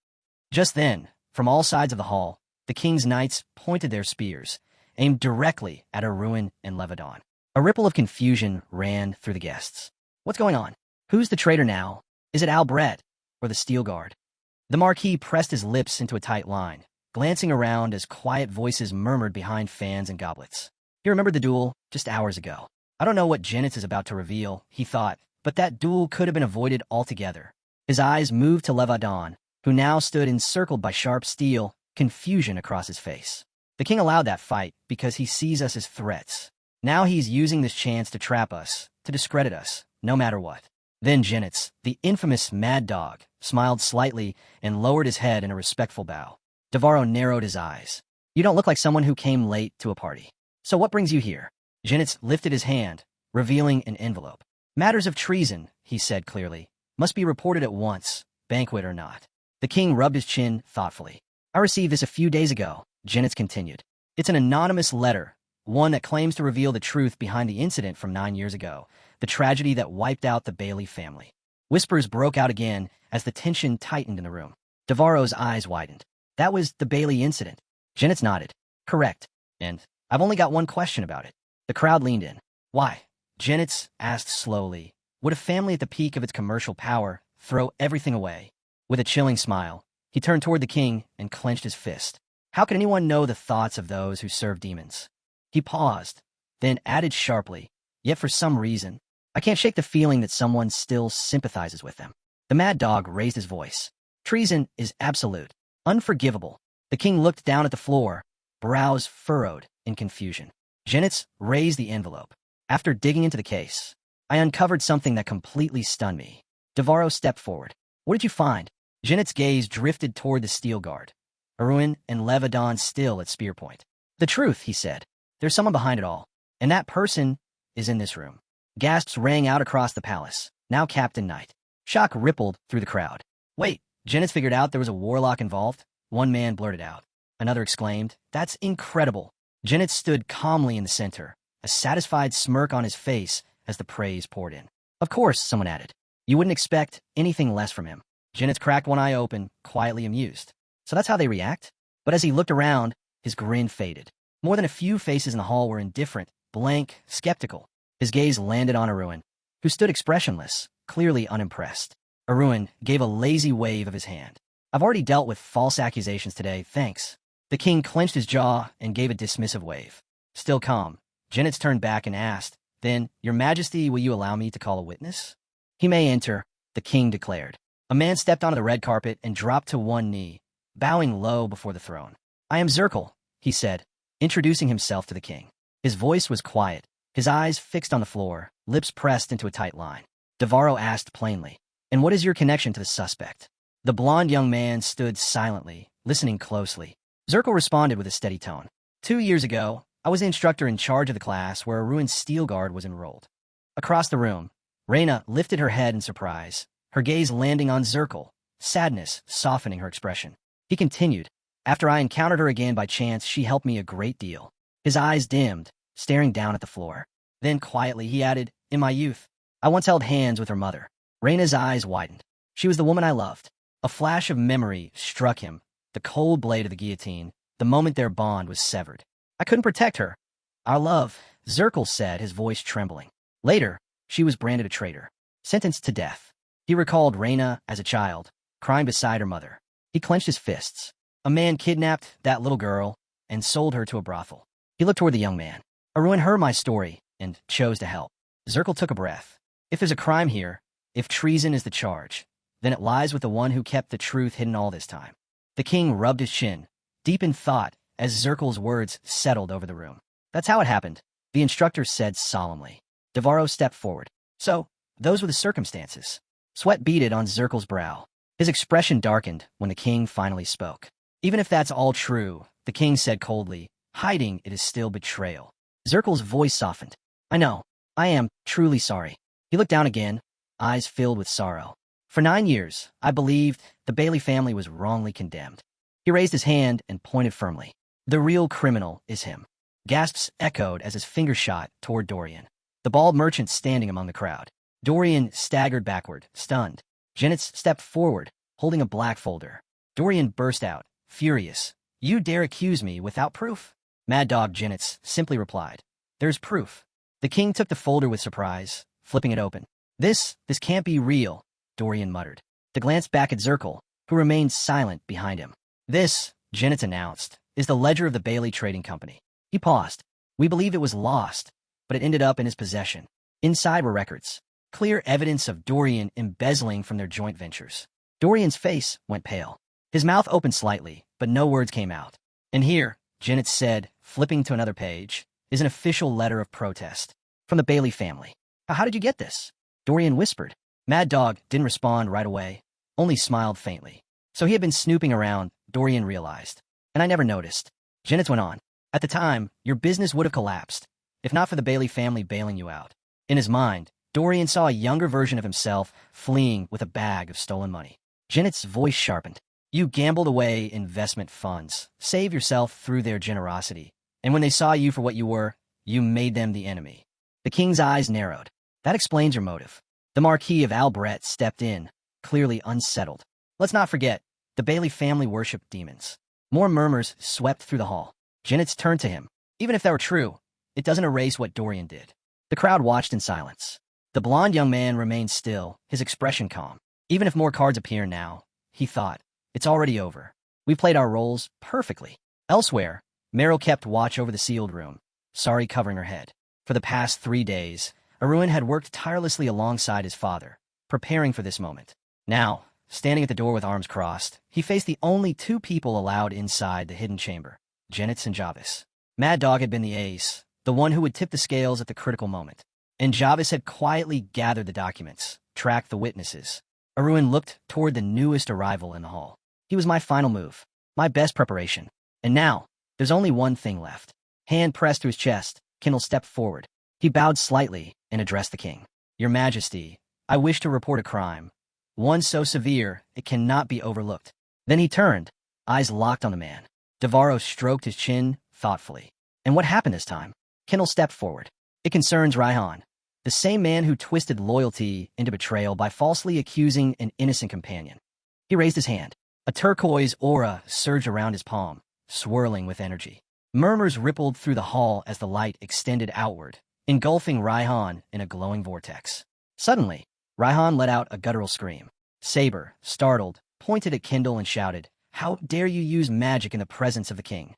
Speaker 1: Just then, from all sides of the hall, the king's knights pointed their spears, aimed directly at Aruin and Levadon. A ripple of confusion ran through the guests. What's going on? Who's the traitor now? Is it Albret or the Steel Guard? The Marquis pressed his lips into a tight line, glancing around as quiet voices murmured behind fans and goblets. He remembered the duel just hours ago. I don't know what Genitz is about to reveal, he thought, but that duel could have been avoided altogether. His eyes moved to Levadon, who now stood encircled by sharp steel, confusion across his face. The king allowed that fight because he sees us as threats. Now he's using this chance to trap us, to discredit us, no matter what. Then Genitz, the infamous mad dog, smiled slightly and lowered his head in a respectful bow. Devarro narrowed his eyes. You don't look like someone who came late to a party. So what brings you here? Genitz lifted his hand, revealing an envelope. Matters of treason, he said clearly, must be reported at once, banquet or not. The king rubbed his chin thoughtfully. I received this a few days ago, Genitz continued. It's an anonymous letter, one that claims to reveal the truth behind the incident from 9 years ago, the tragedy that wiped out the Bailey family. Whispers broke out again as the tension tightened in the room. Devarro's eyes widened. That was the Bailey incident. Genitz nodded. Correct. And I've only got one question about it. The crowd leaned in. Why? Genitz asked slowly. Would a family at the peak of its commercial power throw everything away? With a chilling smile, he turned toward the king and clenched his fist. How could anyone know the thoughts of those who serve demons? He paused, then added sharply, yet for some reason, I can't shake the feeling that someone still sympathizes with them. The mad dog raised his voice. Treason is absolute, unforgivable. The king looked down at the floor, brows furrowed in confusion. Genitz raised the envelope. After digging into the case, I uncovered something that completely stunned me. Devarro stepped forward. What did you find? Genit's gaze drifted toward the steel guard. Aruin and Levadon still at spear point. The truth, he said. There's someone behind it all. And that person is in this room. Gasps rang out across the palace. Now Captain Knight. Shock rippled through the crowd. Wait, Genitz figured out there was a warlock involved? One man blurted out. Another exclaimed, That's incredible. Genitz stood calmly in the center, a satisfied smirk on his face as the praise poured in. Of course, someone added. You wouldn't expect anything less from him. Genitz cracked one eye open, quietly amused. So that's how they react? But as he looked around, his grin faded. More than a few faces in the hall were indifferent, blank, skeptical. His gaze landed on Aruin, who stood expressionless, clearly unimpressed. Aruin gave a lazy wave of his hand. I've already dealt with false accusations today, thanks. The king clenched his jaw and gave a dismissive wave. Still calm, Genitz turned back and asked, Then, Your Majesty, will you allow me to call a witness? He may enter, the king declared. A man stepped onto the red carpet and dropped to one knee, bowing low before the throne. I am Zirkle, he said, introducing himself to the king. His voice was quiet, his eyes fixed on the floor, lips pressed into a tight line. Devarro asked plainly, And what is your connection to the suspect? The blond young man stood silently, listening closely. Zirkle responded with a steady tone. 2 years ago, I was the instructor in charge of the class where Aruin's steel guard was enrolled. Across the room, Reyna lifted her head in surprise, her gaze landing on Zirkle, sadness softening her expression. He continued, After I encountered her again by chance, she helped me a great deal. His eyes dimmed, staring down at the floor. Then quietly he added, In my youth, I once held hands with her mother. Reyna's eyes widened. She was the woman I loved. A flash of memory struck him, the cold blade of the guillotine, the moment their bond was severed. I couldn't protect her. Our love, Zirkle said, his voice trembling. Later, she was branded a traitor, sentenced to death. He recalled Reyna as a child, crying beside her mother. He clenched his fists. A man kidnapped that little girl and sold her to a brothel. He looked toward the young man. Aruin heard my story and chose to help. Zirkle took a breath. If there's a crime here, if treason is the charge, then it lies with the one who kept the truth hidden all this time. The king rubbed his chin, deep in thought, as Zirkle's words settled over the room. That's how it happened, the instructor said solemnly. Devarro stepped forward. So, those were the circumstances. Sweat beaded on Zirkle's brow. His expression darkened when the king finally spoke. Even if that's all true, the king said coldly, hiding it is still betrayal. Zirkle's voice softened. I know. I am truly sorry. He looked down again, eyes filled with sorrow. For 9 years, I believed the Bailey family was wrongly condemned. He raised his hand and pointed firmly. The real criminal is him. Gasps echoed as his finger shot toward Dorian, the bald merchant standing among the crowd. Dorian staggered backward, stunned. Genitz stepped forward, holding a black folder. Dorian burst out, furious. You dare accuse me without proof? Mad Dog Genitz simply replied. There's proof. The king took the folder with surprise, flipping it open. This can't be real, Dorian muttered. To glance back at Zirkle, who remained silent behind him. This, Genitz announced, is the ledger of the Bailey Trading Company. He paused. We believe it was lost, but it ended up in his possession. Inside were records, clear evidence of Dorian embezzling from their joint ventures. Dorian's face went pale. His mouth opened slightly, but no words came out. And here, Janet said, flipping to another page, is an official letter of protest. From the Bailey family. How did you get this? Dorian whispered. Mad Dog didn't respond right away, only smiled faintly. So he had been snooping around, Dorian realized. And I never noticed. Janet went on. At the time, your business would have collapsed, if not for the Bailey family bailing you out. In his mind, Dorian saw a younger version of himself fleeing with a bag of stolen money. Janet's voice sharpened. You gambled away investment funds, saved yourself through their generosity, and when they saw you for what you were, you made them the enemy. The king's eyes narrowed. That explains your motive. The Marquis of Albret stepped in, clearly unsettled. Let's not forget, the Bailey family worshipped demons. More murmurs swept through the hall. Janet turned to him. Even if that were true, it doesn't erase what Dorian did. The crowd watched in silence. The blond young man remained still, his expression calm. Even if more cards appear now, he thought, it's already over. We played our roles perfectly. Elsewhere, Meryl kept watch over the sealed room, Sari covering her head. For the past 3 days, Aruin had worked tirelessly alongside his father, preparing for this moment. Now, standing at the door with arms crossed, he faced the only 2 people allowed inside the hidden chamber, Janet and Javis. Mad Dog had been the ace, the one who would tip the scales at the critical moment. And Javis had quietly gathered the documents, tracked the witnesses. Aruin looked toward the newest arrival in the hall. He was my final move, my best preparation. And now, there's only one thing left. Hand pressed to his chest, Kendall stepped forward. He bowed slightly and addressed the king. Your Majesty, I wish to report a crime. One so severe, it cannot be overlooked. Then he turned, eyes locked on the man. Devarro stroked his chin thoughtfully. And what happened this time? Kendall stepped forward. It concerns Raihan, the same man who twisted loyalty into betrayal by falsely accusing an innocent companion. He raised his hand. A turquoise aura surged around his palm, swirling with energy. Murmurs rippled through the hall as the light extended outward, engulfing Raihan in a glowing vortex. Suddenly, Raihan let out a guttural scream. Saber, startled, pointed at Kendall and shouted, "How dare you use magic in the presence of the king?"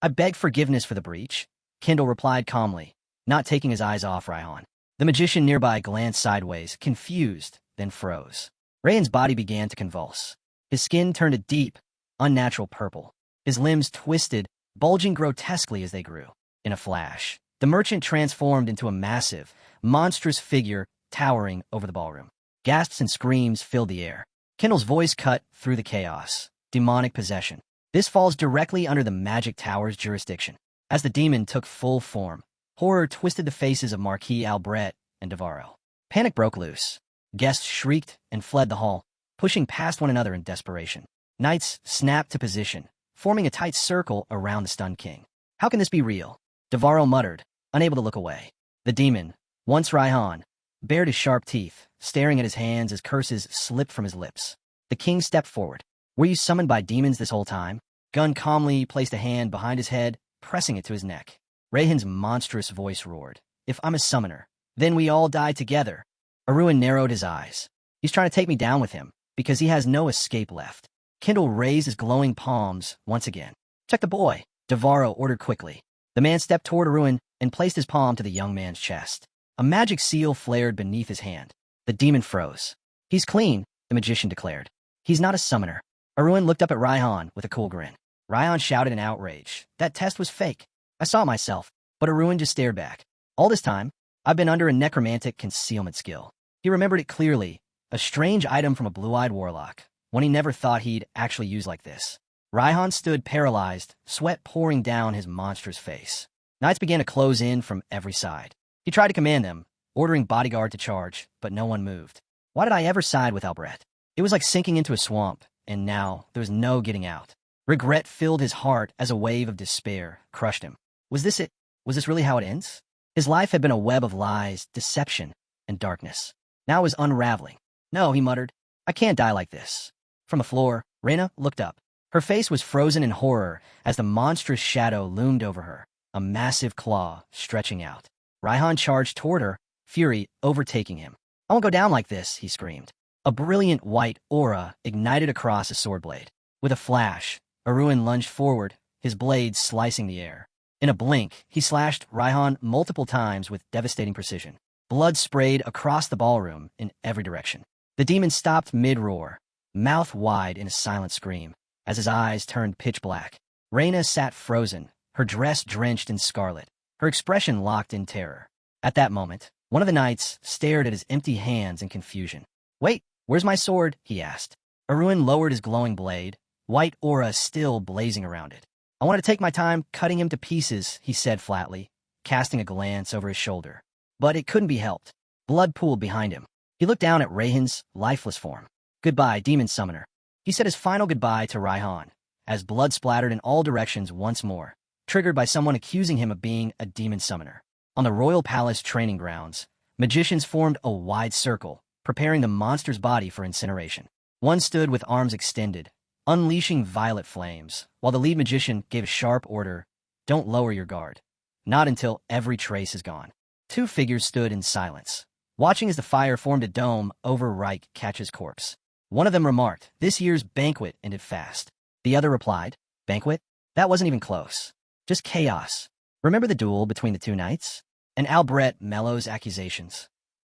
Speaker 1: "I beg forgiveness for the breach," Kendall replied calmly, not taking his eyes off Raihan. The magician nearby glanced sideways, confused, then froze. Raihan's body began to convulse. His skin turned a deep, unnatural purple. His limbs twisted, bulging grotesquely as they grew. In a flash, the merchant transformed into a massive, monstrous figure towering over the ballroom. Gasps and screams filled the air. Kendall's voice cut through the chaos. Demonic possession. This falls directly under the Magic Tower's jurisdiction. As the demon took full form, horror twisted the faces of Marquis Albret and Devarro. Panic broke loose. Guests shrieked and fled the hall, pushing past one another in desperation. Knights snapped to position, forming a tight circle around the stunned king. How can this be real? Devarro muttered, unable to look away. The demon, once Raihan, bared his sharp teeth, staring at his hands as curses slipped from his lips. The king stepped forward. Were you summoned by demons this whole time? Gunn calmly placed a hand behind his head, pressing it to his neck. Raihan's monstrous voice roared. If I'm a summoner, then we all die together. Aruin narrowed his eyes. He's trying to take me down with him, because he has no escape left. Kendall raised his glowing palms once again. Check the boy, Devarro ordered quickly. The man stepped toward Aruin and placed his palm to the young man's chest. A magic seal flared beneath his hand. The demon froze. He's clean, the magician declared. He's not a summoner. Aruin looked up at Raihan with a cool grin. Raihan shouted in outrage. That test was fake. I saw myself, but Aruin just stared back. All this time, I've been under a necromantic concealment skill. He remembered it clearly, a strange item from a blue-eyed warlock, one he never thought he'd actually use like this. Raihan stood paralyzed, sweat pouring down his monstrous face. Knights began to close in from every side. He tried to command them, ordering bodyguard to charge, but no one moved. Why did I ever side with Albret? It was like sinking into a swamp, and now there was no getting out. Regret filled his heart as a wave of despair crushed him. Was this it? Was this really how it ends? His life had been a web of lies, deception, and darkness. Now it was unraveling. No, he muttered. I can't die like this. From the floor, Reyna looked up. Her face was frozen in horror as the monstrous shadow loomed over her, a massive claw stretching out. Raihan charged toward her, fury overtaking him. I won't go down like this, he screamed. A brilliant white aura ignited across a sword blade. With a flash, Aruin lunged forward, his blade slicing the air. In a blink, he slashed Raihan multiple times with devastating precision. Blood sprayed across the ballroom in every direction. The demon stopped mid-roar, mouth wide in a silent scream, as his eyes turned pitch black. Reyna sat frozen, her dress drenched in scarlet, her expression locked in terror. At that moment, one of the knights stared at his empty hands in confusion. "Wait, where's my sword?" he asked. Aruin lowered his glowing blade, white aura still blazing around it. "I want to take my time cutting him to pieces," he said flatly, casting a glance over his shoulder. But it couldn't be helped. Blood pooled behind him. He looked down at Raihan's lifeless form. "Goodbye, demon summoner." He said his final goodbye to Raihan, as blood splattered in all directions once more, triggered by someone accusing him of being a demon summoner. On the royal palace training grounds, magicians formed a wide circle, preparing the monster's body for incineration. One stood with arms extended, unleashing violet flames, while the lead magician gave a sharp order, "Don't lower your guard. Not until every trace is gone." Two figures stood in silence, watching as the fire formed a dome over Reich Catch's corpse. One of them remarked, "This year's banquet ended fast." The other replied, "Banquet? That wasn't even close. Just chaos. Remember the duel between the two knights?" And Albrecht Mello's accusations.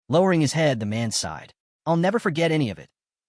Speaker 1: Lowering his head, the man sighed. "I'll never forget any of it.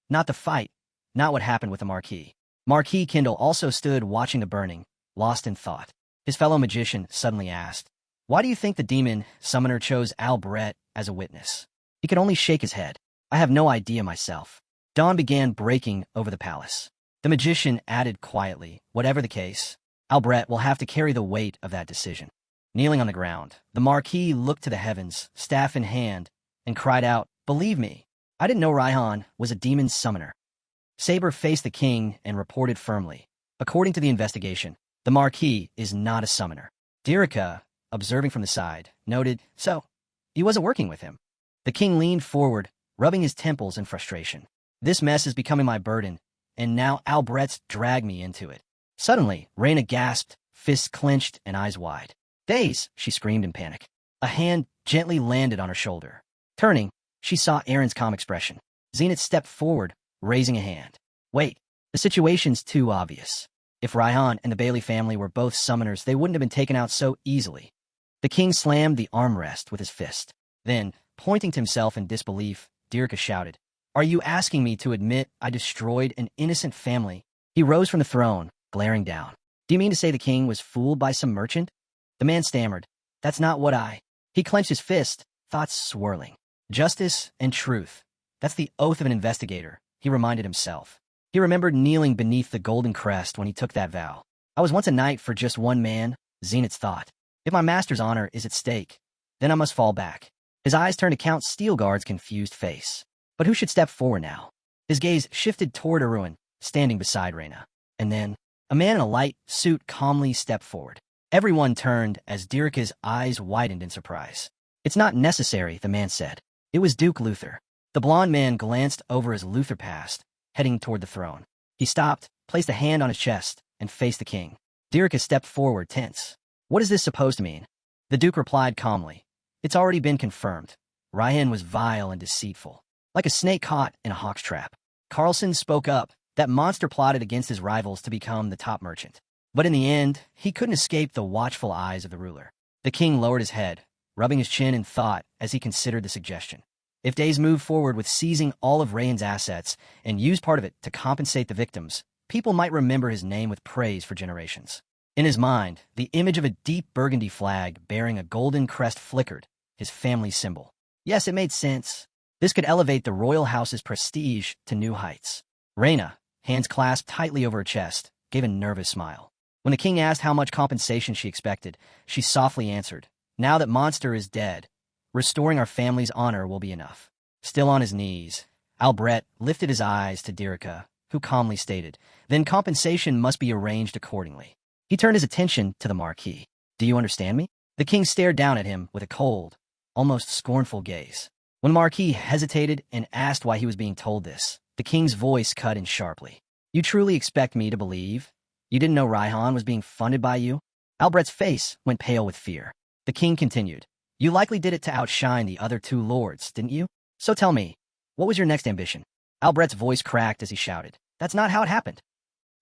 Speaker 1: Not the fight, not what happened with the marquee." Marquee Kindle also stood watching the burning, lost in thought. His fellow magician suddenly asked, "Why do you think the demon summoner chose Albrecht as a witness?" He could only shake his head. "I have no idea myself." Dawn began breaking over the palace. The magician added quietly, "Whatever the case, Albrecht will have to carry the weight of that decision." Kneeling on the ground, the Marquis looked to the heavens, staff in hand, and cried out, "Believe me, I didn't know Raihan was a demon summoner." Saber faced the king and reported firmly, "According to the investigation, the Marquis is not a summoner." Dirika, observing from the side, noted, "So, he wasn't working with him." The king leaned forward, rubbing his temples in frustration. "This mess is becoming my burden, and now Albrecht's dragged me into it." Suddenly, Reyna gasped, fists clenched and eyes wide. "Days!" she screamed in panic. A hand gently landed on her shoulder. Turning, she saw Aaron's calm expression. Zenith stepped forward, raising a hand. "Wait, the situation's too obvious. If Raihan and the Bailey family were both summoners, they wouldn't have been taken out so easily." The king slammed the armrest with his fist. Then, pointing to himself in disbelief, Dirika shouted, "Are you asking me to admit I destroyed an innocent family?" He rose from the throne, glaring down. "Do you mean to say the king was fooled by some merchant?" The man stammered, "That's not what I—" He clenched his fist, thoughts swirling. "Justice and truth. That's the oath of an investigator," he reminded himself. He remembered kneeling beneath the golden crest when he took that vow. "I was once a knight for just one man," Zenith thought. "If my master's honor is at stake, then I must fall back." His eyes turned to Count Steelguard's confused face. But who should step forward now? His gaze shifted toward Aruin, standing beside Reyna. And then, a man in a light suit calmly stepped forward. Everyone turned as Dirika's eyes widened in surprise. "It's not necessary," the man said. It was Duke Luther. The blond man glanced over his Luther past, heading toward the throne. He stopped, placed a hand on his chest, and faced the king. Dirika stepped forward, tense. "What is this supposed to mean?" The Duke replied calmly, "It's already been confirmed. Raihan was vile and deceitful, like a snake caught in a hawk's trap." Carlson spoke up. That monster plotted against his rivals to become the top merchant. But in the end, he couldn't escape the watchful eyes of the ruler. The king lowered his head, rubbing his chin in thought as he considered the suggestion. If Days moved forward with seizing all of Raihan's assets and used part of it to compensate the victims, people might remember his name with praise for generations. In his mind, the image of a deep burgundy flag bearing a golden crest flickered, his family symbol. Yes, it made sense. This could elevate the royal house's prestige to new heights. Reyna, hands clasped tightly over her chest, gave a nervous smile. When the king asked how much compensation she expected, she softly answered, "Now that Monster is dead, restoring our family's honor will be enough." Still on his knees, Albrecht lifted his eyes to Dirika, who calmly stated, "Then compensation must be arranged accordingly." He turned his attention to the Marquis. "Do you understand me?" The king stared down at him with a cold, almost scornful gaze. When Marquis hesitated and asked why he was being told this, the king's voice cut in sharply. "You truly expect me to believe you didn't know Raihan was being funded by you?" Albrecht's face went pale with fear. The king continued, "You likely did it to outshine the other two lords, didn't you? So tell me, what was your next ambition?" Albrecht's voice cracked as he shouted, "That's not how it happened."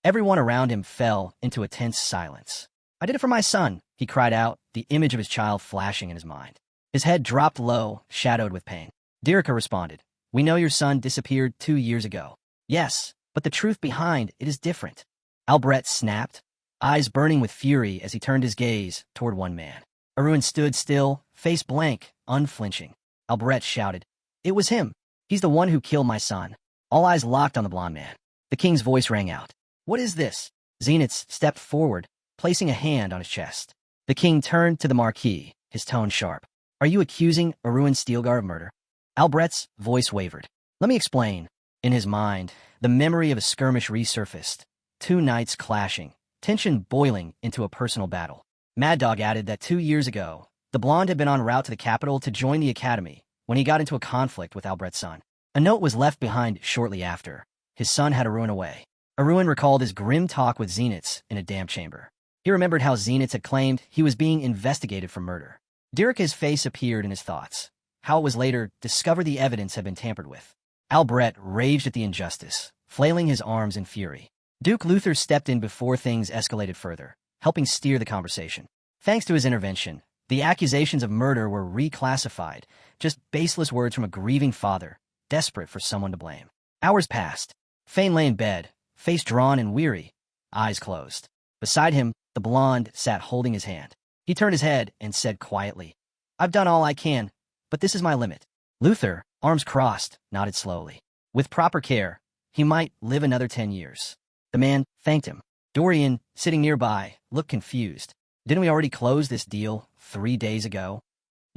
Speaker 1: Everyone around him fell into a tense silence. "I did it for my son," he cried out, the image of his child flashing in his mind. His head dropped low, shadowed with pain. Dirica responded, "We know your son disappeared 2 years ago." "Yes, but the truth behind it is different." Albret snapped, eyes burning with fury as he turned his gaze toward one man. Aruin stood still, face blank, unflinching. Albret shouted, "It was him. He's the one who killed my son." All eyes locked on the blonde man. The king's voice rang out. "What is this?" Zenith stepped forward, placing a hand on his chest. The king turned to the marquee, his tone sharp. "Are you accusing Aruin Steelgar of murder?" Albret's voice wavered. "Let me explain." In his mind, the memory of a skirmish resurfaced. 2 knights clashing, tension boiling into a personal battle. Mad Dog added that 2 years ago, the blonde had been en route to the capital to join the academy when he got into a conflict with Albret's son. A note was left behind shortly after. His son had Aruin away. Aruin recalled his grim talk with Zenith in a damp chamber. He remembered how Zenith had claimed he was being investigated for murder. Dirica's face appeared in his thoughts. How it was later discovered the evidence had been tampered with. Albret raged at the injustice, flailing his arms in fury. Duke Luther stepped in before things escalated further, helping steer the conversation. Thanks to his intervention, the accusations of murder were reclassified, just baseless words from a grieving father, desperate for someone to blame. Hours passed. Fane lay in bed, face drawn and weary, eyes closed. Beside him, the blonde sat holding his hand. He turned his head and said quietly, "I've done all I can, but this is my limit." Luther, arms crossed, nodded slowly. With proper care, he might live another 10 years. The man thanked him. Dorian, sitting nearby, looked confused. "Didn't we already close this deal 3 days ago?"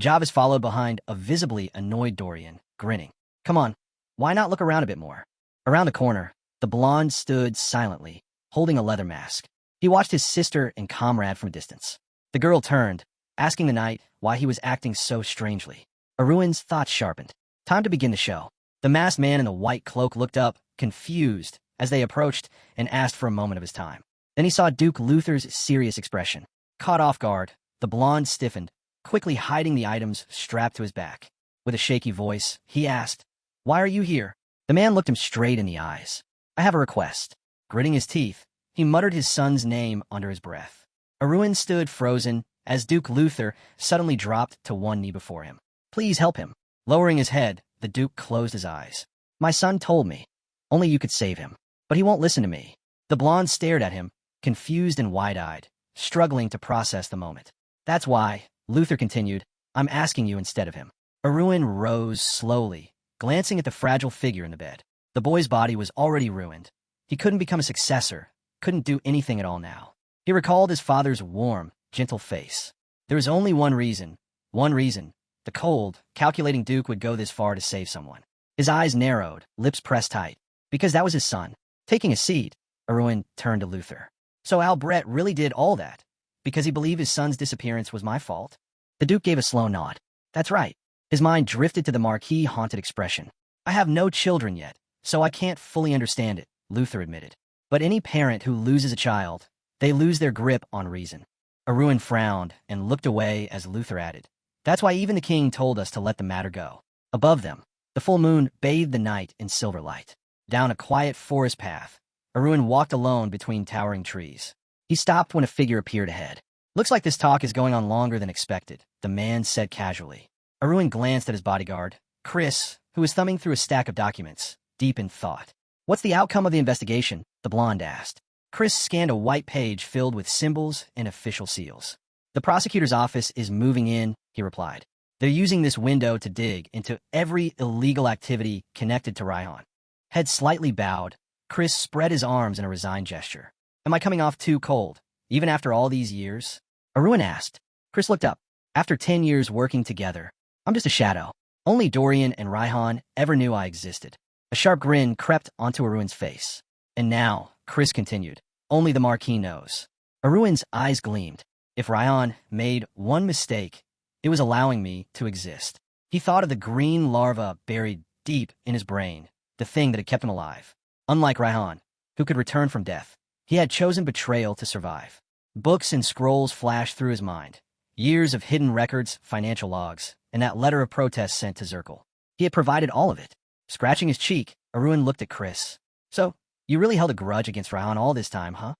Speaker 1: Javis followed behind a visibly annoyed Dorian, grinning. "Come on, why not look around a bit more?" Around the corner, the blonde stood silently, holding a leather mask. He watched his sister and comrade from a distance. The girl turned, asking the knight why he was acting so strangely. Aruin's thoughts sharpened. Time to begin the show. The masked man in the white cloak looked up, confused, as they approached and asked for a moment of his time. Then he saw Duke Luther's serious expression. Caught off guard, the blonde stiffened, quickly hiding the items strapped to his back. With a shaky voice, he asked, "Why are you here?" The man looked him straight in the eyes. "I have a request." Gritting his teeth, he muttered his son's name under his breath. Aruin stood frozen as Duke Luther suddenly dropped to one knee before him. "Please help him." Lowering his head, the Duke closed his eyes. "My son told me. Only you could save him. But he won't listen to me." The blonde stared at him, confused and wide-eyed, struggling to process the moment. "That's why," Luther continued, "I'm asking you instead of him." Aruin rose slowly, glancing at the fragile figure in the bed. The boy's body was already ruined. He couldn't become a successor, couldn't do anything at all now. He recalled his father's warm, gentle face. There was only one reason. The cold, calculating Duke would go this far to save someone. His eyes narrowed, lips pressed tight. Because that was his son. Taking a seat, Aruin turned to Luther. "So Albret really did all that, because he believed his son's disappearance was my fault?" The Duke gave a slow nod. "That's right." His mind drifted to the marquee-haunted expression. "I have no children yet, so I can't fully understand it," Luther admitted. "But any parent who loses a child, they lose their grip on reason." Aruin frowned and looked away as Luther added, "That's why even the king told us to let the matter go." Above them, the full moon bathed the night in silver light. Down a quiet forest path, Aruin walked alone between towering trees. He stopped when a figure appeared ahead. "Looks like this talk is going on longer than expected," the man said casually. Aruin glanced at his bodyguard, Chris, who was thumbing through a stack of documents, deep in thought. "What's the outcome of the investigation?" the blonde asked. Chris scanned a white page filled with symbols and official seals. "The prosecutor's office is moving in," he replied. "They're using this window to dig into every illegal activity connected to Raihan." Head slightly bowed, Chris spread his arms in a resigned gesture. "Am I coming off too cold, even after all these years?" Aruin asked. Chris looked up. "After 10 years working together, I'm just a shadow. Only Dorian and Raihan ever knew I existed." A sharp grin crept onto Aruin's face. "And now," Chris continued, "only the Marquis knows." Aruin's eyes gleamed. If Raihan made one mistake, it was allowing me to exist. He thought of the green larva buried deep in his brain, the thing that had kept him alive. Unlike Raihan, who could return from death, he had chosen betrayal to survive. Books and scrolls flashed through his mind. Years of hidden records, financial logs, and that letter of protest sent to Zirkle. He had provided all of it. Scratching his cheek, Aruin looked at Chris. "So, you really held a grudge against Raihan all this time, huh?"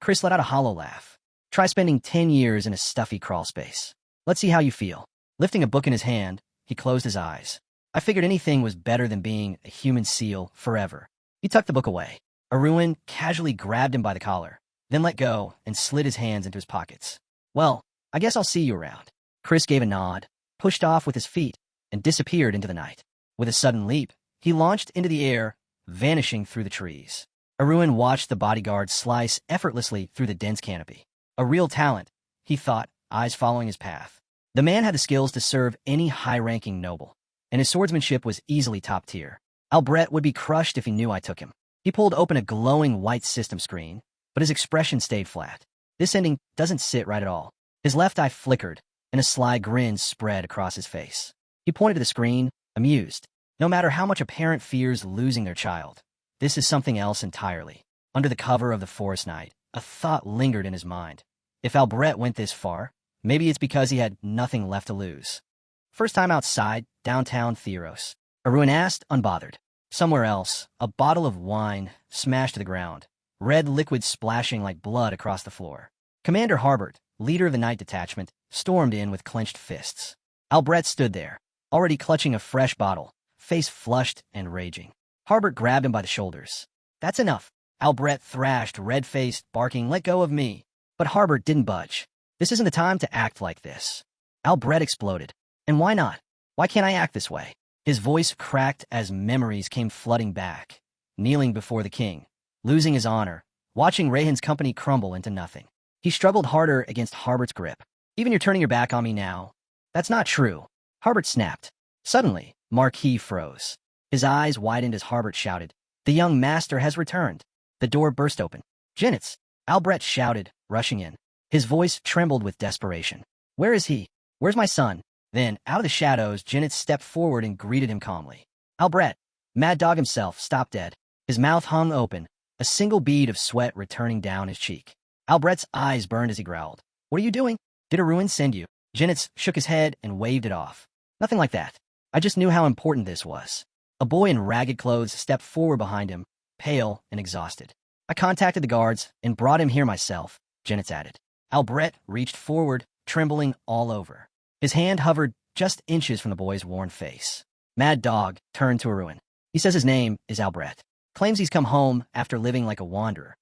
Speaker 1: Chris let out a hollow laugh. Try spending 10 years in a stuffy crawl space. Let's see how you feel. Lifting a book in his hand, he closed his eyes. I figured anything was better than being a human seal forever. He tucked the book away. Aruin casually grabbed him by the collar, then let go and slid his hands into his pockets. Well, I guess I'll see you around. Chris gave a nod, pushed off with his feet, and disappeared into the night. With a sudden leap, he launched into the air, vanishing through the trees. Aruin watched the bodyguard slice effortlessly through the dense canopy. A real talent, he thought, eyes following his path. The man had the skills to serve any high-ranking noble, and his swordsmanship was easily top tier. Albrecht would be crushed if he knew I took him. He pulled open a glowing white system screen, but his expression stayed flat. This ending doesn't sit right at all. His left eye flickered, and a sly grin spread across his face. He pointed to the screen, amused. No matter how much a parent fears losing their child, this is something else entirely. Under the cover of the forest night, a thought lingered in his mind. If Albrecht went this far, maybe it's because he had nothing left to lose. First time outside, downtown Theros. Aruin asked, unbothered. Somewhere else, a bottle of wine smashed to the ground, red liquid splashing like blood across the floor. Commander Harbert, leader of the night detachment, stormed in with clenched fists. Albrecht stood there, already clutching a fresh bottle, face flushed and raging. Harbert grabbed him by the shoulders. That's enough. Albrecht thrashed, red-faced, barking, let go of me. But Harbert didn't budge. This isn't the time to act like this. Albrecht exploded. And why not? Why can't I act this way? His voice cracked as memories came flooding back. Kneeling before the king, losing his honor, watching Rayhan's company crumble into nothing. He struggled harder against Harbert's grip. Even you're turning your back on me now. That's not true. Harbert snapped. Suddenly, Marquee froze. His eyes widened as Harbert shouted, the young master has returned. The door burst open. Genitz! Albrecht shouted, rushing in. His voice trembled with desperation. Where is he? Where's my son? Then, out of the shadows, Genitz stepped forward and greeted him calmly. Albrecht, Mad Dog himself, stopped dead. His mouth hung open, a single bead of sweat returning down his cheek. Albrecht's eyes burned as he growled. What are you doing? Did Aruin send you? Genitz shook his head and waved it off. Nothing like that. I just knew how important this was. A boy in ragged clothes stepped forward behind him, pale and exhausted. I contacted the guards and brought him here myself, Genitz added. Albrecht reached forward, trembling all over. His hand hovered just inches from the boy's worn face. Mad Dog turned to Aruin. He says his name is Albrecht. Claims he's come home after living like a wanderer.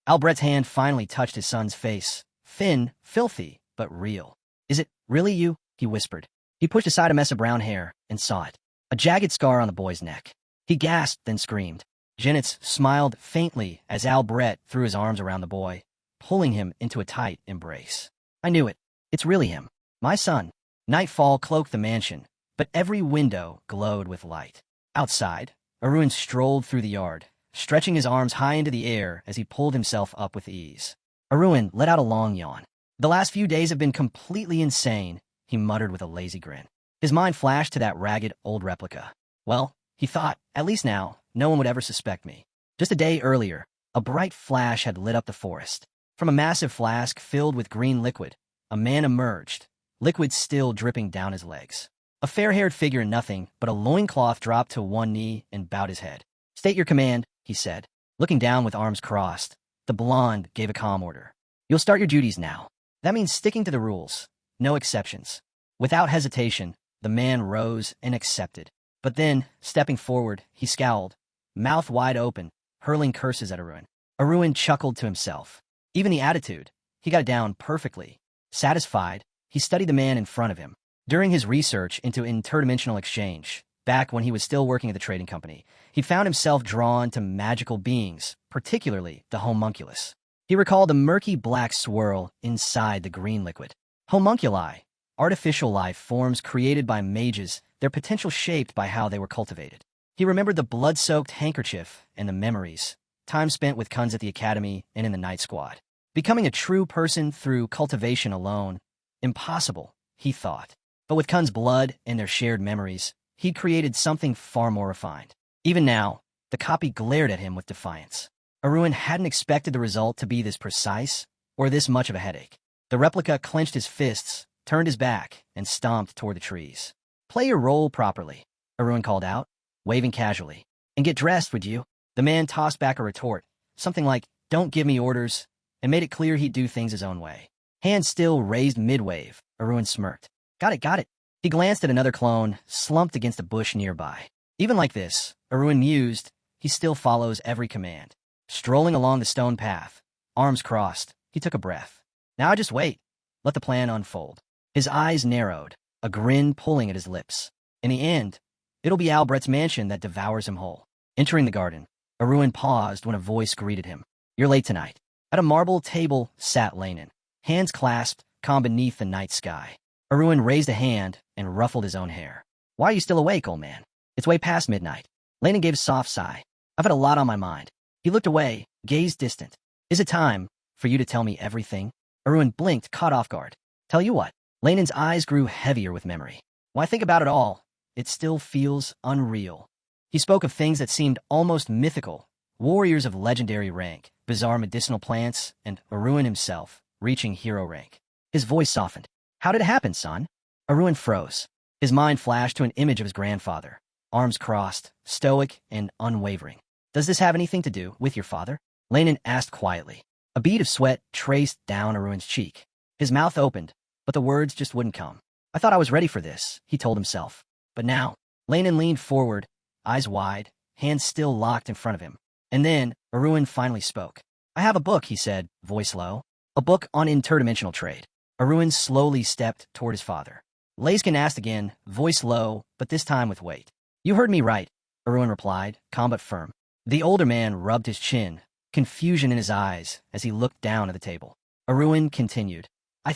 Speaker 1: Albrecht's hand finally touched his son's face. Thin, filthy, but real. Is it really you? He whispered. He pushed aside a mess of brown hair and saw it. A jagged scar on the boy's neck. He gasped, then screamed. Genitz smiled faintly as Albrecht threw his arms around the boy, pulling him into a tight embrace. I knew it. It's really him. My son. Nightfall cloaked the mansion, but every window glowed with light. Outside, Aruin strolled through the yard, stretching his arms high into the air as he pulled himself up with ease. Aruin let out a long yawn. The last few days have been completely insane, he muttered with a lazy grin. His mind flashed to that ragged old replica. Well, he thought, at least now, no one would ever suspect me. Just a day earlier, a bright flash had lit up the forest. From a massive flask filled with green liquid, a man emerged, liquid still dripping down his legs. A fair-haired figure in nothing but a loincloth dropped to one knee and bowed his head. State your command, he said. Looking down with arms crossed, the blonde gave a calm order. You'll start your duties now. That means sticking to the rules. No exceptions. Without hesitation, the man rose and accepted. But then, stepping forward, he scowled, mouth wide open, hurling curses at Aruin. Aruin chuckled to himself. Even the attitude, he got it down perfectly. Satisfied, he studied the man in front of him. During his research into interdimensional exchange, back when he was still working at the trading company, he found himself drawn to magical beings, particularly the homunculus. He recalled the murky black swirl inside the green liquid. Homunculi, artificial life forms created by mages, their potential shaped by how they were cultivated. He remembered the blood-soaked handkerchief and the memories, time spent with Kunz at the academy and in the night squad. Becoming a true person through cultivation alone, impossible, he thought. But with Kun's blood and their shared memories, he'd created something far more refined. Even now, the copy glared at him with defiance. Aruin hadn't expected the result to be this precise or this much of a headache. The replica clenched his fists, turned his back, and stomped toward the trees. Play your role properly, Aruin called out, waving casually. And get dressed, would you? The man tossed back a retort, something like, don't give me orders, and made it clear he'd do things his own way. Hand still raised mid-wave. Aruin smirked. Got it. He glanced at another clone, slumped against a bush nearby. Even like this, Aruin mused, he still follows every command. Strolling along the stone path, arms crossed, he took a breath. Now just wait. Let the plan unfold. His eyes narrowed, a grin pulling at his lips. In the end, it'll be Albrecht's mansion that devours him whole. Entering the garden, Aruin paused when a voice greeted him. You're late tonight. At a marble table sat Lanin, hands clasped, calm beneath the night sky. Aruin raised a hand and ruffled his own hair. Why are you still awake, old man? It's way past midnight. Lanin gave a soft sigh. I've had a lot on my mind. He looked away, gazed distant. Is it time for you to tell me everything? Aruin blinked, caught off guard. Tell you what. Lanin's eyes grew heavier with memory. When I think about it all, it still feels unreal. He spoke of things that seemed almost mythical, warriors of legendary rank, bizarre medicinal plants, and Aruin himself, reaching hero rank. His voice softened. How did it happen, son? Aruin froze. His mind flashed to an image of his grandfather, arms crossed, stoic and unwavering. Does this have anything to do with your father? Lanin asked quietly. A bead of sweat traced down Aruin's cheek. His mouth opened, but the words just wouldn't come. I thought I was ready for this, he told himself. But now, Lanin leaned forward, eyes wide, hands still locked in front of him. And then, Aruin finally spoke. I have a book, he said, voice low. A book on interdimensional trade. Aruin slowly stepped toward his father. Laiskin asked again, voice low, but this time with weight. You heard me right, Aruin replied, calm but firm. The older man rubbed his chin, confusion in his eyes as he looked down at the table. Aruin continued. I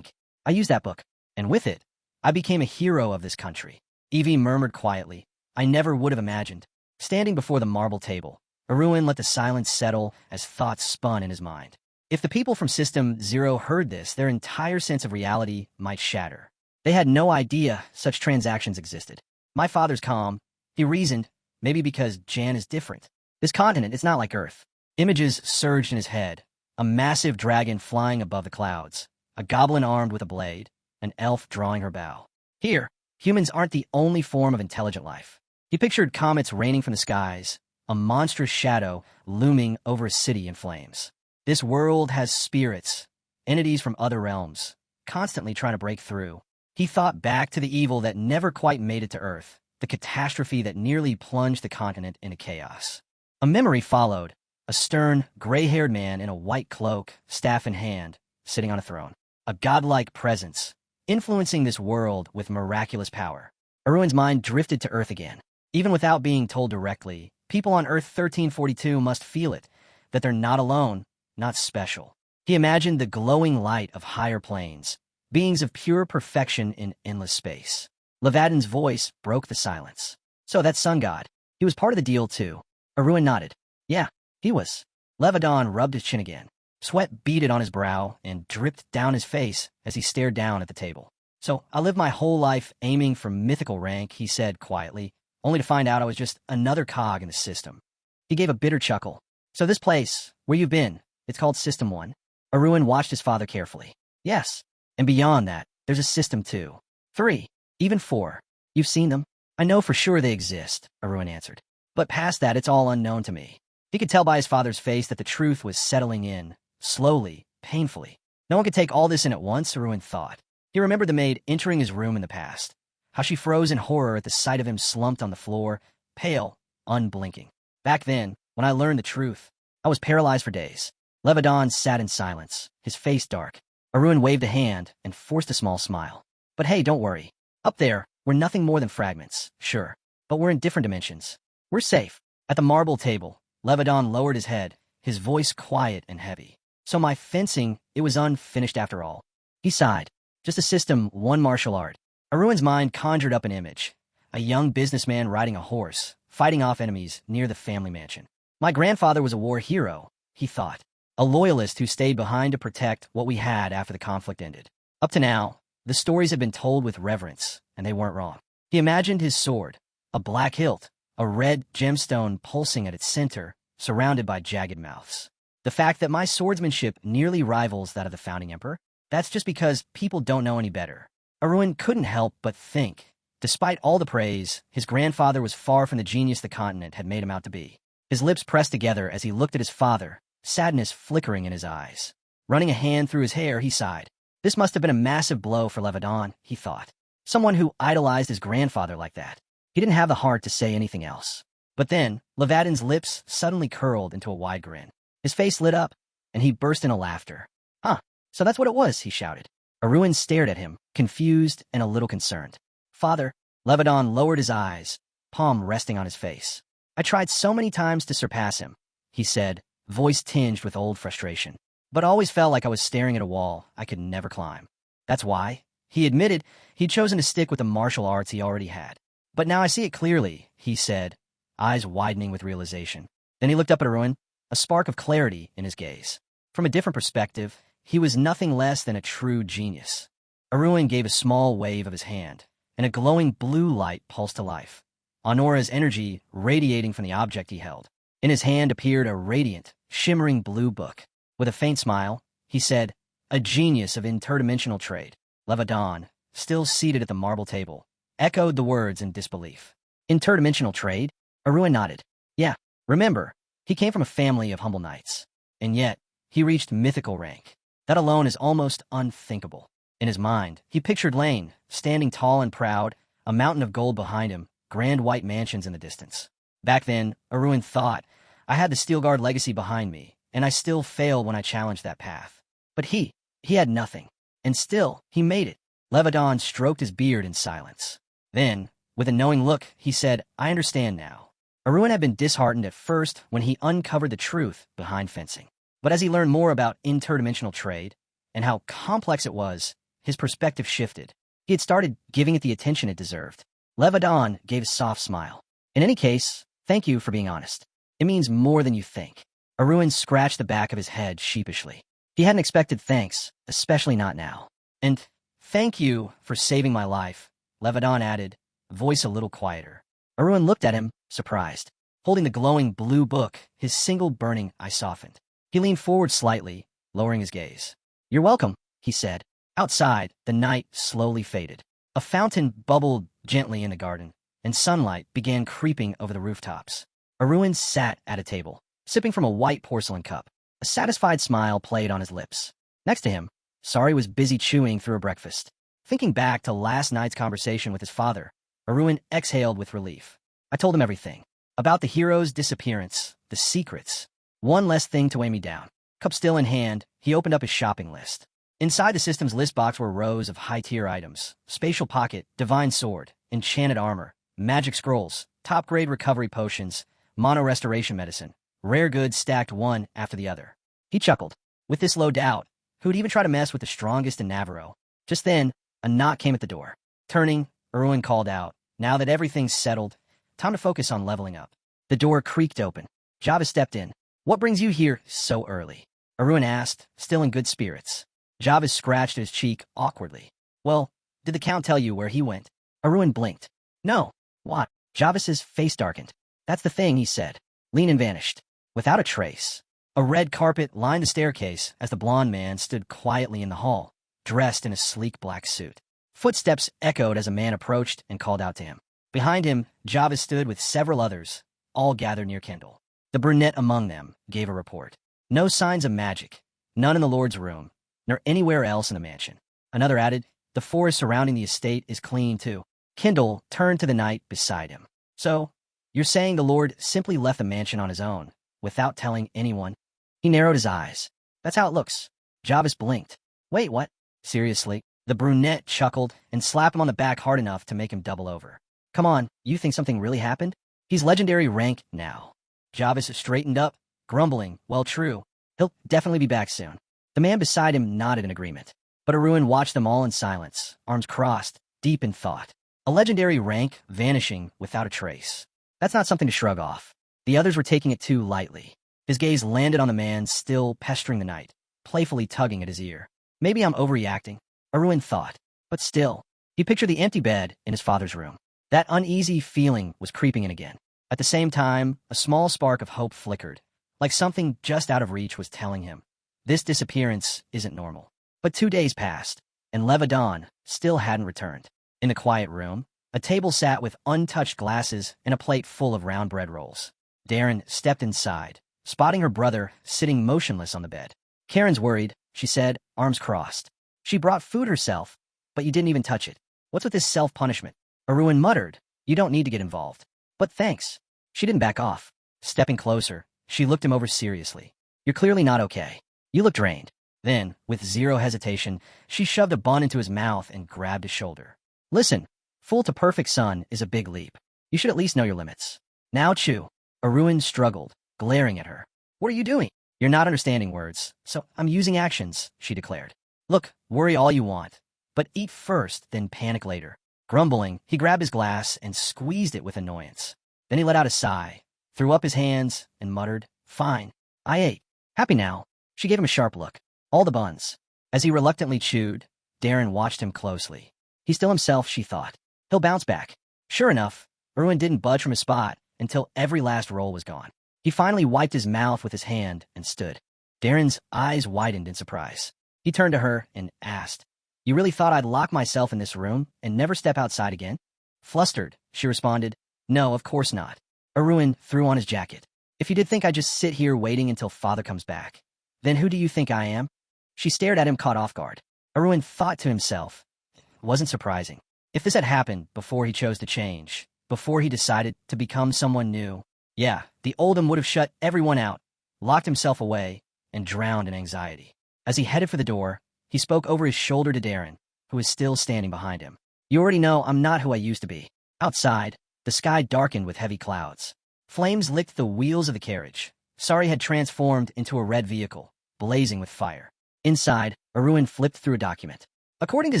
Speaker 1: used that book, and with it, I became a hero of this country. Evie murmured quietly. I never would have imagined. Standing before the marble table, Aruin let the silence settle as thoughts spun in his mind. If the people from System 0 heard this, their entire sense of reality might shatter. They had no idea such transactions existed. My father's calm. He reasoned, maybe because Jan is different. This continent is not like Earth. Images surged in his head. A massive dragon flying above the clouds. A goblin armed with a blade. An elf drawing her bow. Here, humans aren't the only form of intelligent life. He pictured comets raining from the skies, a monstrous shadow looming over a city in flames. This world has spirits, entities from other realms, constantly trying to break through. He thought back to the evil that never quite made it to Earth, the catastrophe that nearly plunged the continent into chaos. A memory followed, a stern, gray-haired man in a white cloak, staff in hand, sitting on a throne. A godlike presence, influencing this world with miraculous power. Aruin's mind drifted to Earth again. Even without being told directly, people on Earth 1342 must feel it, that they're not alone, not special. He imagined the glowing light of higher planes, beings of pure perfection in endless space. Levadin's voice broke the silence. So that sun god, he was part of the deal too. Aruin nodded. Yeah, he was. Levadon rubbed his chin again. Sweat beaded on his brow and dripped down his face as he stared down at the table. So I lived my whole life aiming for mythical rank, he said quietly, only to find out I was just another cog in the system. He gave a bitter chuckle. So this place, where you've been, it's called System 1. Aruin watched his father carefully. Yes, and beyond that, there's a System 2, 3, even 4. You've seen them? I know for sure they exist, Aruin answered. But past that, it's all unknown to me. He could tell by his father's face that the truth was settling in, slowly, painfully. No one could take all this in at once, Aruin thought. He remembered the maid entering his room in the past, how she froze in horror at the sight of him slumped on the floor, pale, unblinking. Back then, when I learned the truth, I was paralyzed for days. Levadon sat in silence, his face dark. Aruin waved a hand and forced a small smile. But hey, don't worry. Up there, we're nothing more than fragments, sure. But we're in different dimensions. We're safe. At the marble table, Levadon lowered his head, his voice quiet and heavy. So my fencing, it was unfinished after all. He sighed. Just a System 1 martial art. Aruin's mind conjured up an image. A young businessman riding a horse, fighting off enemies near the family mansion. My grandfather was a war hero, he thought. A loyalist who stayed behind to protect what we had after the conflict ended. Up to now, the stories had been told with reverence, and they weren't wrong. He imagined his sword, a black hilt, a red gemstone pulsing at its center, surrounded by jagged mouths. The fact that my swordsmanship nearly rivals that of the founding emperor, that's just because people don't know any better. Aruin couldn't help but think. Despite all the praise, his grandfather was far from the genius the continent had made him out to be. His lips pressed together as he looked at his father, sadness flickering in his eyes. Running a hand through his hair, he sighed. This must have been a massive blow for Levadan, he thought. Someone who idolized his grandfather like that. He didn't have the heart to say anything else. But then, Levadan's lips suddenly curled into a wide grin. His face lit up, and he burst into laughter. Huh, so that's what it was, he shouted. Aruin stared at him, confused and a little concerned. Father, Levadan lowered his eyes, palm resting on his face. I tried so many times to surpass him, he said, voice tinged with old frustration. But always felt like I was staring at a wall I could never climb. That's why, he admitted, he'd chosen to stick with the martial arts he already had. But now I see it clearly, he said, eyes widening with realization. Then he looked up at Aruin, a spark of clarity in his gaze. From a different perspective, he was nothing less than a true genius. Aruin gave a small wave of his hand, and a glowing blue light pulsed to life. Honora's energy radiating from the object he held. In his hand appeared a radiant, shimmering blue book. With a faint smile, he said, a genius of interdimensional trade. Levadan, still seated at the marble table, echoed the words in disbelief. Interdimensional trade? Aruin nodded. Yeah, remember, he came from a family of humble knights. And yet, he reached mythical rank. That alone is almost unthinkable. In his mind, he pictured Lane, standing tall and proud, a mountain of gold behind him, grand white mansions in the distance. Back then, Aruin thought, I had the Steelguard legacy behind me, and I still failed when I challenged that path. But he had nothing. And still, he made it. Levadan stroked his beard in silence. Then, with a knowing look, he said, I understand now. Aruin had been disheartened at first when he uncovered the truth behind fencing. But as he learned more about interdimensional trade, and how complex it was, his perspective shifted. He had started giving it the attention it deserved. Levadan gave a soft smile. In any case, thank you for being honest. It means more than you think. Aruin scratched the back of his head sheepishly. He hadn't expected thanks, especially not now. And thank you for saving my life, Levadan added, voice a little quieter. Aruin looked at him, surprised. Holding the glowing blue book, his single burning eye softened. He leaned forward slightly, lowering his gaze. You're welcome, he said. Outside, the night slowly faded. A fountain bubbled gently in the garden, and sunlight began creeping over the rooftops. Aruin sat at a table, sipping from a white porcelain cup. A satisfied smile played on his lips. Next to him, Sari was busy chewing through her breakfast. Thinking back to last night's conversation with his father, Aruin exhaled with relief. I told him everything. About the hero's disappearance, the secrets. One less thing to weigh me down. Cup still in hand, he opened up his shopping list. Inside the system's list box were rows of high-tier items. Spatial pocket, divine sword, enchanted armor, magic scrolls, top-grade recovery potions, mono-restoration medicine. Rare goods stacked one after the other. He chuckled. With this low doubt, who'd even try to mess with the strongest in Navarro? Just then, a knock came at the door. Turning, Aruin called out, now that everything's settled, time to focus on leveling up. The door creaked open. Java stepped in. What brings you here so early? Aruin asked, still in good spirits. Java scratched his cheek awkwardly. Well, did the Count tell you where he went? Aruin blinked. No. What? Javis's face darkened. That's the thing, he said. Lenin vanished. Without a trace. A red carpet lined the staircase as the blond man stood quietly in the hall, dressed in a sleek black suit. Footsteps echoed as a man approached and called out to him. Behind him, Java stood with several others, all gathered near Kendall. The brunette among them gave a report. No signs of magic, none in the Lord's room, nor anywhere else in the mansion. Another added, the forest surrounding the estate is clean too. Kendall turned to the knight beside him. So, you're saying the Lord simply left the mansion on his own, without telling anyone? He narrowed his eyes. That's how it looks. Javis blinked. Wait, what? Seriously? The brunette chuckled and slapped him on the back hard enough to make him double over. Come on, you think something really happened? He's legendary rank now. Javis straightened up, grumbling, well, true. He'll definitely be back soon. The man beside him nodded in agreement. But Aruin watched them all in silence, arms crossed, deep in thought. A legendary rank vanishing without a trace. That's not something to shrug off. The others were taking it too lightly. His gaze landed on the man still pestering the knight, playfully tugging at his ear. Maybe I'm overreacting, Aruin thought. But still, he pictured the empty bed in his father's room. That uneasy feeling was creeping in again. At the same time, a small spark of hope flickered, like something just out of reach was telling him, this disappearance isn't normal. But 2 days passed, and Levadan still hadn't returned. In the quiet room, a table sat with untouched glasses and a plate full of round bread rolls. Darren stepped inside, spotting her brother sitting motionless on the bed. Kieran's worried, she said, arms crossed. She brought food herself, but you didn't even touch it. What's with this self-punishment? Aruin muttered. You don't need to get involved. But thanks. She didn't back off. Stepping closer, she looked him over seriously. You're clearly not okay. You look drained. Then, with zero hesitation, she shoved a bun into his mouth and grabbed his shoulder. Listen, full to perfect son is a big leap. You should at least know your limits. Now chew. Aruin struggled, glaring at her. What are you doing? You're not understanding words, so I'm using actions, she declared. Look, worry all you want, but eat first, then panic later. Grumbling, he grabbed his glass and squeezed it with annoyance. Then he let out a sigh, threw up his hands, and muttered, Fine, I ate. Happy now? She gave him a sharp look. All the buns. As he reluctantly chewed, Darren watched him closely. He's still himself, she thought. He'll bounce back. Sure enough, Aruin didn't budge from his spot until every last roll was gone. He finally wiped his mouth with his hand and stood. Darren's eyes widened in surprise. He turned to her and asked, You really thought I'd lock myself in this room and never step outside again? Flustered, she responded, No, of course not. Aruin threw on his jacket. If you did think I'd just sit here waiting until father comes back, then who do you think I am? She stared at him, caught off guard. Aruin thought to himself, It wasn't surprising. If this had happened before he chose to change, before he decided to become someone new, yeah, the Oldham would have shut everyone out, locked himself away, and drowned in anxiety. As he headed for the door, he spoke over his shoulder to Darren, who was still standing behind him. You already know I'm not who I used to be. Outside, the sky darkened with heavy clouds. Flames licked the wheels of the carriage. Sari had transformed into a red vehicle, blazing with fire. Inside, Aruin flipped through a document. According to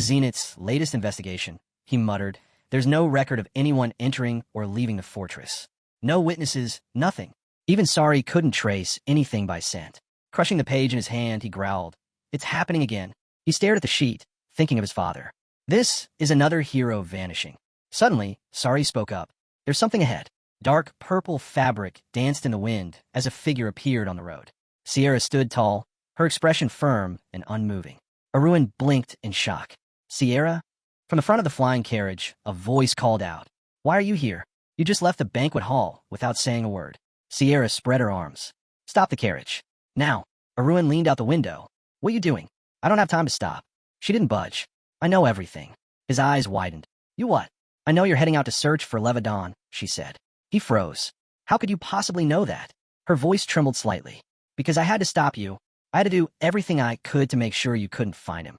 Speaker 1: Zenith's latest investigation, he muttered, there's no record of anyone entering or leaving the fortress. No witnesses, nothing. Even Sari couldn't trace anything by scent. Crushing the page in his hand, he growled, It's happening again. He stared at the sheet, thinking of his father. This is another hero vanishing. Suddenly, Sari spoke up. There's something ahead. Dark purple fabric danced in the wind as a figure appeared on the road. Sierra stood tall, her expression firm and unmoving. Aruin blinked in shock. Sierra? From the front of the flying carriage, a voice called out. Why are you here? You just left the banquet hall without saying a word. Sierra spread her arms. Stop the carriage. Now. Aruin leaned out the window. What are you doing? I don't have time to stop. She didn't budge. I know everything. His eyes widened. You what? I know you're heading out to search for Levadon, she said. He froze. How could you possibly know that? Her voice trembled slightly. Because I had to stop you. I had to do everything I could to make sure you couldn't find him.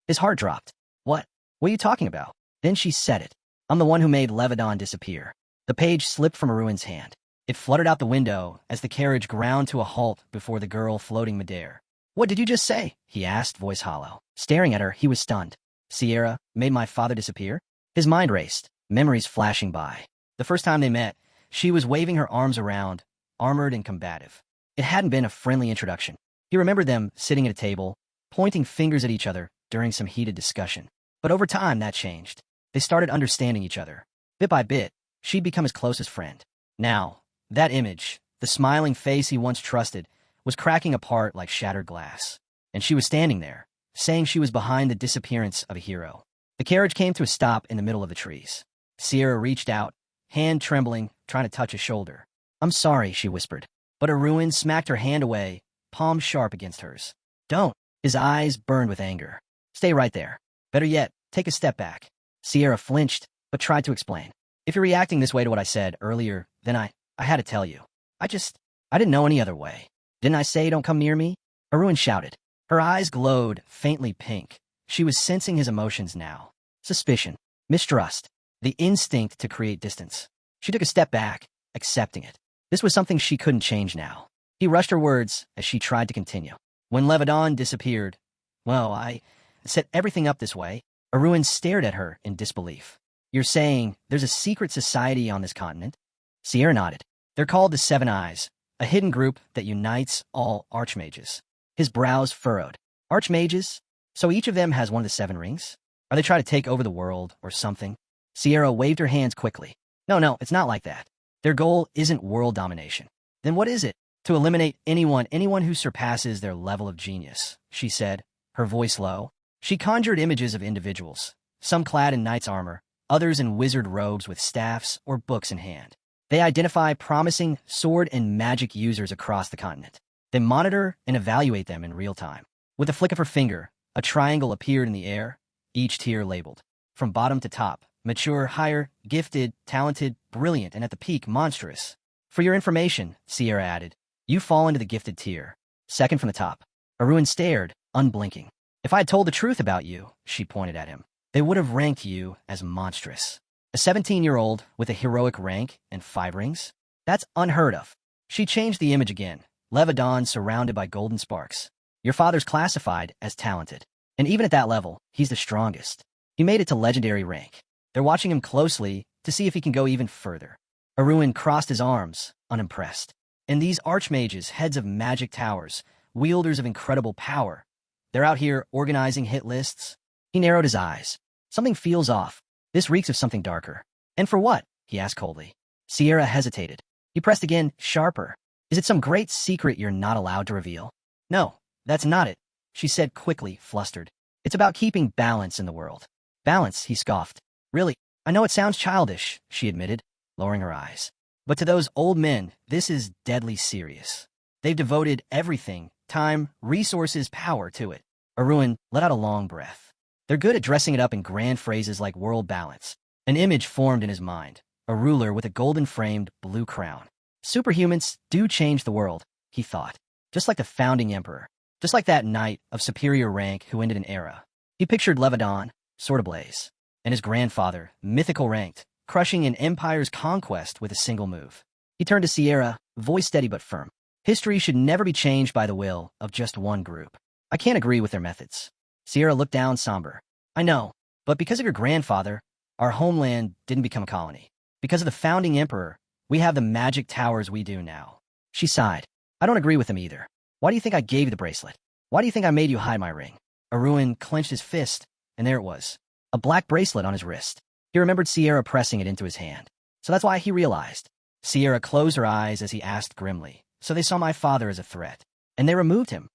Speaker 1: His heart dropped. What? What are you talking about? Then she said it. I'm the one who made Levadon disappear. The page slipped from Aruin's hand. It fluttered out the window as the carriage ground to a halt before the girl floating midair. What did you just say? He asked, voice hollow. Staring at her, he was stunned. Sierra made my father disappear? His mind raced, memories flashing by. The first time they met, she was waving her arms around, armored and combative. It hadn't been a friendly introduction. He remembered them sitting at a table, pointing fingers at each other during some heated discussion. But over time, that changed. They started understanding each other. Bit by bit, she'd become his closest friend. Now, that image, the smiling face he once trusted, was cracking apart like shattered glass. And she was standing there, saying she was behind the disappearance of a hero. The carriage came to a stop in the middle of the trees. Sierra reached out, hand trembling, trying to touch his shoulder. I'm sorry, she whispered. But Aruin smacked her hand away, palm sharp against hers. Don't. His eyes burned with anger. Stay right there. Better yet, take a step back. Sierra flinched, but tried to explain. If you're reacting this way to what I said earlier, then I had to tell you. I didn't know any other way. Didn't I say don't come near me? Aruin shouted. Her eyes glowed, faintly pink. She was sensing his emotions now. Suspicion, mistrust, the instinct to create distance. She took a step back, accepting it. This was something she couldn't change now. He rushed her words as she tried to continue. When Levadon disappeared, well, I set everything up this way. Aruin stared at her in disbelief. You're saying there's a secret society on this continent? Sierra nodded. They're called the Seven Eyes, a hidden group that unites all archmages. His brows furrowed. Archmages? So each of them has one of the 7 rings? Are they trying to take over the world or something? Sierra waved her hands quickly. No, it's not like that. Their goal isn't world domination. Then what is it? To eliminate anyone who surpasses their level of genius, she said, her voice low. She conjured images of individuals, some clad in knight's armor, others in wizard robes with staffs or books in hand. They identify promising sword and magic users across the continent. They monitor and evaluate them in real time. With a flick of her finger, A triangle appeared in the air, each tier labeled. From bottom to top, mature, higher, gifted, talented, brilliant, and at the peak, monstrous. For your information, Sierra added, you fall into the gifted tier. Second from the top. Aruin stared, unblinking. If I had told the truth about you, she pointed at him, they would have ranked you as monstrous. A 17-year-old with a heroic rank and 5 rings? That's unheard of. She changed the image again. Levadon surrounded by golden sparks. Your father's classified as talented. And even at that level, he's the strongest. He made it to legendary rank. They're watching him closely to see if he can go even further. Aruin crossed his arms, unimpressed. And these archmages, heads of magic towers, wielders of incredible power, they're out here organizing hit lists? He narrowed his eyes. Something feels off. This reeks of something darker. And for what? He asked coldly. Sierra hesitated. He pressed again, sharper. Is it some great secret you're not allowed to reveal? No, that's not it, she said quickly, flustered. It's about keeping balance in the world. Balance, he scoffed. Really? I know it sounds childish, she admitted, lowering her eyes. But to those old men, this is deadly serious. They've devoted everything, time, resources, power to it. Aruin let out a long breath. They're good at dressing it up in grand phrases like world balance. An image formed in his mind, a ruler with a golden-framed blue crown. Superhumans do change the world, he thought. Just like the founding emperor. Just like that knight of superior rank who ended an era. He pictured Levadon, sword ablaze, and his grandfather, mythical ranked, crushing an empire's conquest with a single move. He turned to Sierra, voice steady but firm. History should never be changed by the will of just one group. I can't agree with their methods. Sierra looked down somber. I know, but because of your grandfather, our homeland didn't become a colony. Because of the founding emperor, we have the magic towers we do now. She sighed. I don't agree with him either. Why do you think I gave you the bracelet? Why do you think I made you hide my ring? Aruin clenched his fist, and there it was. A black bracelet on his wrist. He remembered Sierra pressing it into his hand. So that's why he realized. Sierra closed her eyes as he asked grimly. So they saw my father as a threat. And they removed him.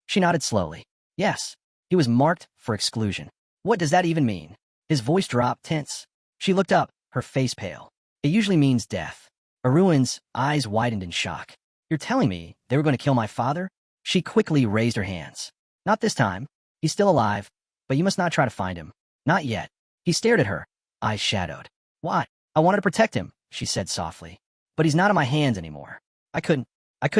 Speaker 1: She nodded slowly. Yes. He was marked for exclusion. What does that even mean? His voice dropped, tense. She looked up, her face pale. It usually means death. Aruin's eyes widened in shock. You're telling me they were going to kill my father? She quickly raised her hands. Not this time. He's still alive, but you must not try to find him. Not yet. He stared at her, eyes shadowed. Why? I wanted to protect him, she said softly. But he's not in my hands anymore. I couldn't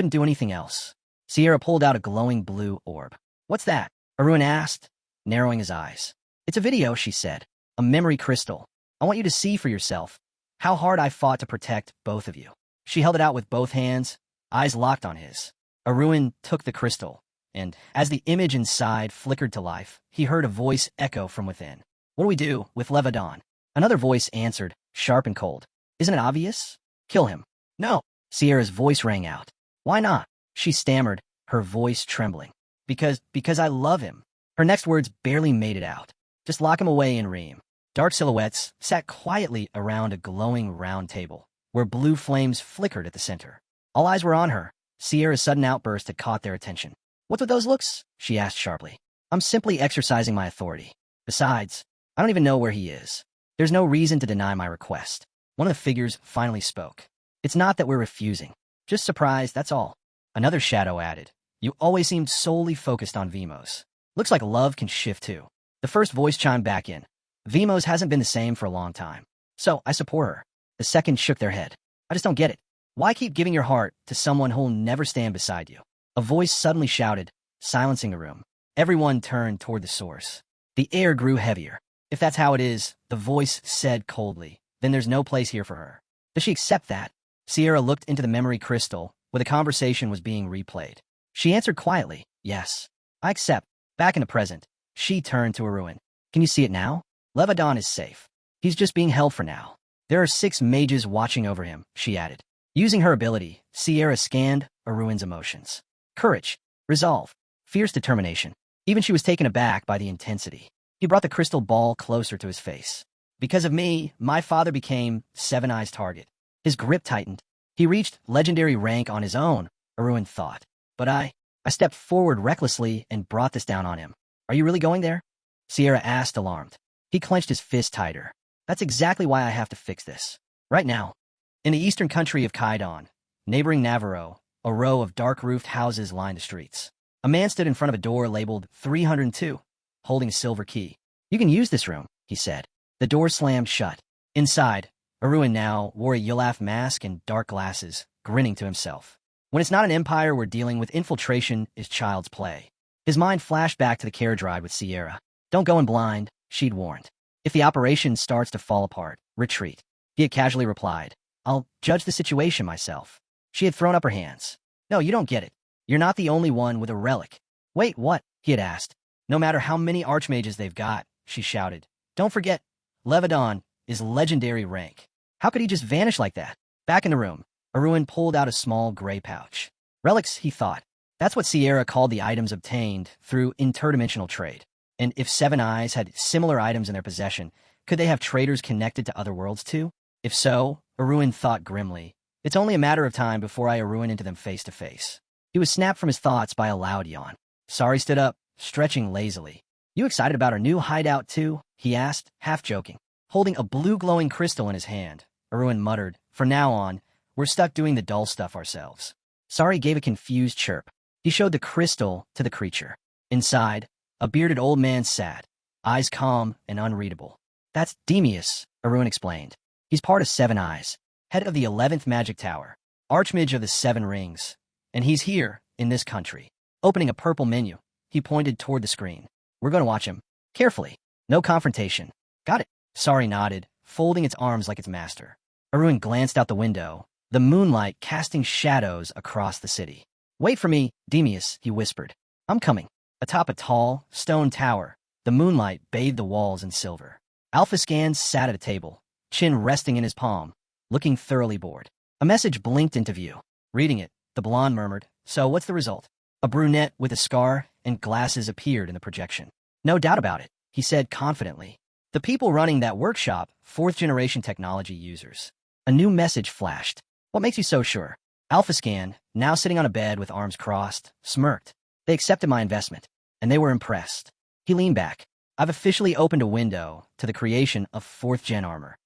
Speaker 1: do anything else. Sierra pulled out a glowing blue orb. What's that? Aruin asked, narrowing his eyes. It's a video, she said. A memory crystal. I want you to see for yourself how hard I fought to protect both of you. She held it out with both hands, eyes locked on his. Aruin took the crystal, and as the image inside flickered to life, he heard a voice echo from within. What do we do with Levadon? Another voice answered, sharp and cold. Isn't it obvious? Kill him. No. Sierra's voice rang out. Why not? She stammered, her voice trembling. Because I love him. Her next words barely made it out. Just lock him away in Reem. Dark silhouettes sat quietly around a glowing round table, where blue flames flickered at the center. All eyes were on her. Sierra's sudden outburst had caught their attention. What's with those looks? She asked sharply. I'm simply exercising my authority. Besides, I don't even know where he is. There's no reason to deny my request. One of the figures finally spoke. It's not that we're refusing. Just surprised, that's all. Another shadow added. You always seemed solely focused on Vimos. Looks like love can shift too. The first voice chimed back in. Vimos hasn't been the same for a long time. So, I support her. The second shook their head. I just don't get it. Why keep giving your heart to someone who'll never stand beside you? A voice suddenly shouted, silencing the room. Everyone turned toward the source. The air grew heavier. If that's how it is, the voice said coldly, then there's no place here for her. Does she accept that? Sierra looked into the memory crystal, where the conversation was being replayed. She answered quietly, yes. I accept. Back in the present, she turned to Aruin. Can you see it now? Levadon is safe. He's just being held for now. There are 6 mages watching over him, she added. Using her ability, Sierra scanned Aruin's emotions. Courage, resolve, fierce determination. Even she was taken aback by the intensity. He brought the crystal ball closer to his face. Because of me, my father became Seven Eyes' target. His grip tightened. He reached legendary rank on his own, Aruin thought. But I stepped forward recklessly and brought this down on him. Are you really going there? Sierra asked, alarmed. He clenched his fist tighter. That's exactly why I have to fix this. Right now. In the eastern country of Kaidan, neighboring Navarro, a row of dark-roofed houses lined the streets. A man stood in front of a door labeled 302. holding a silver key. You can use this room, he said. The door slammed shut. Inside, Aruin now wore a Yulaf mask and dark glasses, grinning to himself. When it's not an empire we're dealing with, infiltration is child's play. His mind flashed back to the carriage ride with Sierra. Don't go in blind, she'd warned. If the operation starts to fall apart, retreat. He had casually replied, I'll judge the situation myself. She had thrown up her hands. No, you don't get it. You're not the only one with a relic. Wait, what? He had asked. No matter how many archmages they've got, she shouted. Don't forget, Levadon is legendary rank. How could he just vanish like that? Back in the room, Aruin pulled out a small gray pouch. Relics, he thought. That's what Sierra called the items obtained through interdimensional trade. And if Seven Eyes had similar items in their possession, could they have traders connected to other worlds too? If so, Aruin thought grimly, it's only a matter of time before I Aruin into them face to face. He was snapped from his thoughts by a loud yawn. Sari stood up, stretching lazily. You excited about our new hideout too? He asked, half joking. Holding a blue glowing crystal in his hand, Aruin muttered, from now on, we're stuck doing the dull stuff ourselves. Sari gave a confused chirp. He showed the crystal to the creature. Inside, a bearded old man sat, eyes calm and unreadable. That's Demeus, Aruin explained. He's part of Seven Eyes, head of the 11th Magic Tower, Archmage of the Seven Rings, and he's here, in this country. Opening a purple menu, he pointed toward the screen. We're going to watch him. Carefully. No confrontation. Got it. Sari nodded, folding its arms like its master. Aruin glanced out the window, the moonlight casting shadows across the city. Wait for me, Demeus, he whispered. I'm coming. Atop a tall, stone tower, the moonlight bathed the walls in silver. Alpha Scans sat at a table, chin resting in his palm, looking thoroughly bored. A message blinked into view. Reading it, the blonde murmured, so what's the result? A brunette with a scar and glasses appeared in the projection. No doubt about it, he said confidently. The people running that workshop, fourth-generation technology users. A new message flashed. What makes you so sure? Alpha Scan, now sitting on a bed with arms crossed, smirked. They accepted my investment, and they were impressed. He leaned back. I've officially opened a window to the creation of fourth-gen armor.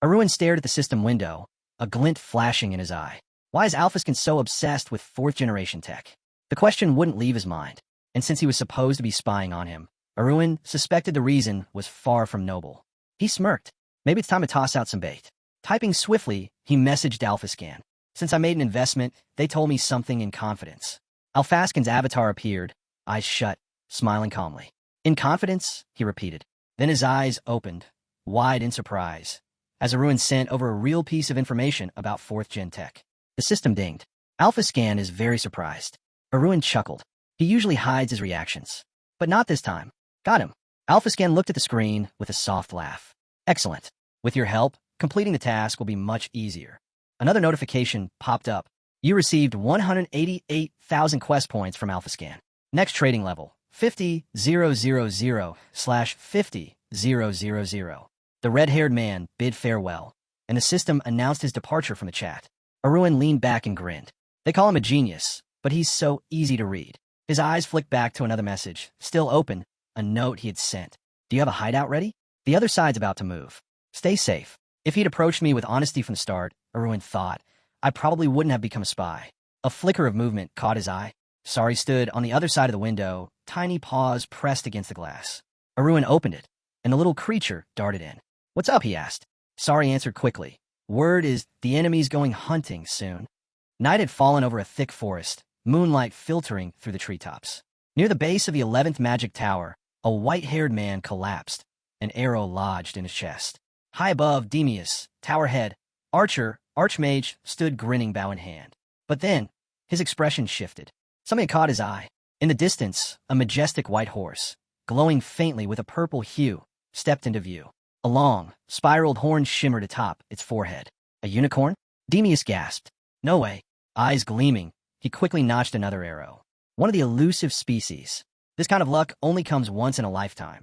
Speaker 1: Aruin stared at the system window, a glint flashing in his eye. Why is Alpha Scan so obsessed with fourth-generation tech? The question wouldn't leave his mind, and since he was supposed to be spying on him, Aruin suspected the reason was far from noble. He smirked. Maybe it's time to toss out some bait. Typing swiftly, he messaged Alpha Scan. Since I made an investment, they told me something in confidence. Alpha Scan's avatar appeared, eyes shut, smiling calmly. In confidence, he repeated. Then his eyes opened, wide in surprise, as Aruin sent over a real piece of information about fourth-gen tech. The system dinged. Alpha Scan is very surprised. Aruin chuckled. He usually hides his reactions. But not this time. Got him. Alpha Scan looked at the screen with a soft laugh. Excellent. With your help, completing the task will be much easier. Another notification popped up. You received 188,000 quest points from Alpha Scan. Next trading level, 50,000/50,000. The red-haired man bid farewell, and the system announced his departure from the chat. Aruin leaned back and grinned. They call him a genius, but he's so easy to read. His eyes flicked back to another message, still open, a note he had sent. Do you have a hideout ready? The other side's about to move. Stay safe. If he'd approached me with honesty from the start, Aruin thought, I probably wouldn't have become a spy. A flicker of movement caught his eye. Sari stood on the other side of the window, tiny paws pressed against the glass. Aruin opened it, and the little creature darted in. What's up, he asked. Sari answered quickly. Word is the enemy's going hunting soon. Night had fallen over a thick forest, moonlight filtering through the treetops. Near the base of the 11th Magic Tower, a white-haired man collapsed, an arrow lodged in his chest. High above Demeus, tower head, Archer, Archmage, stood grinning bow in hand. But then, his expression shifted. Something caught his eye. In the distance, a majestic white horse, glowing faintly with a purple hue, stepped into view. A long, spiraled horn shimmered atop its forehead. A unicorn? Demeus gasped. No way. Eyes gleaming, he quickly notched another arrow. One of the elusive species. This kind of luck only comes once in a lifetime.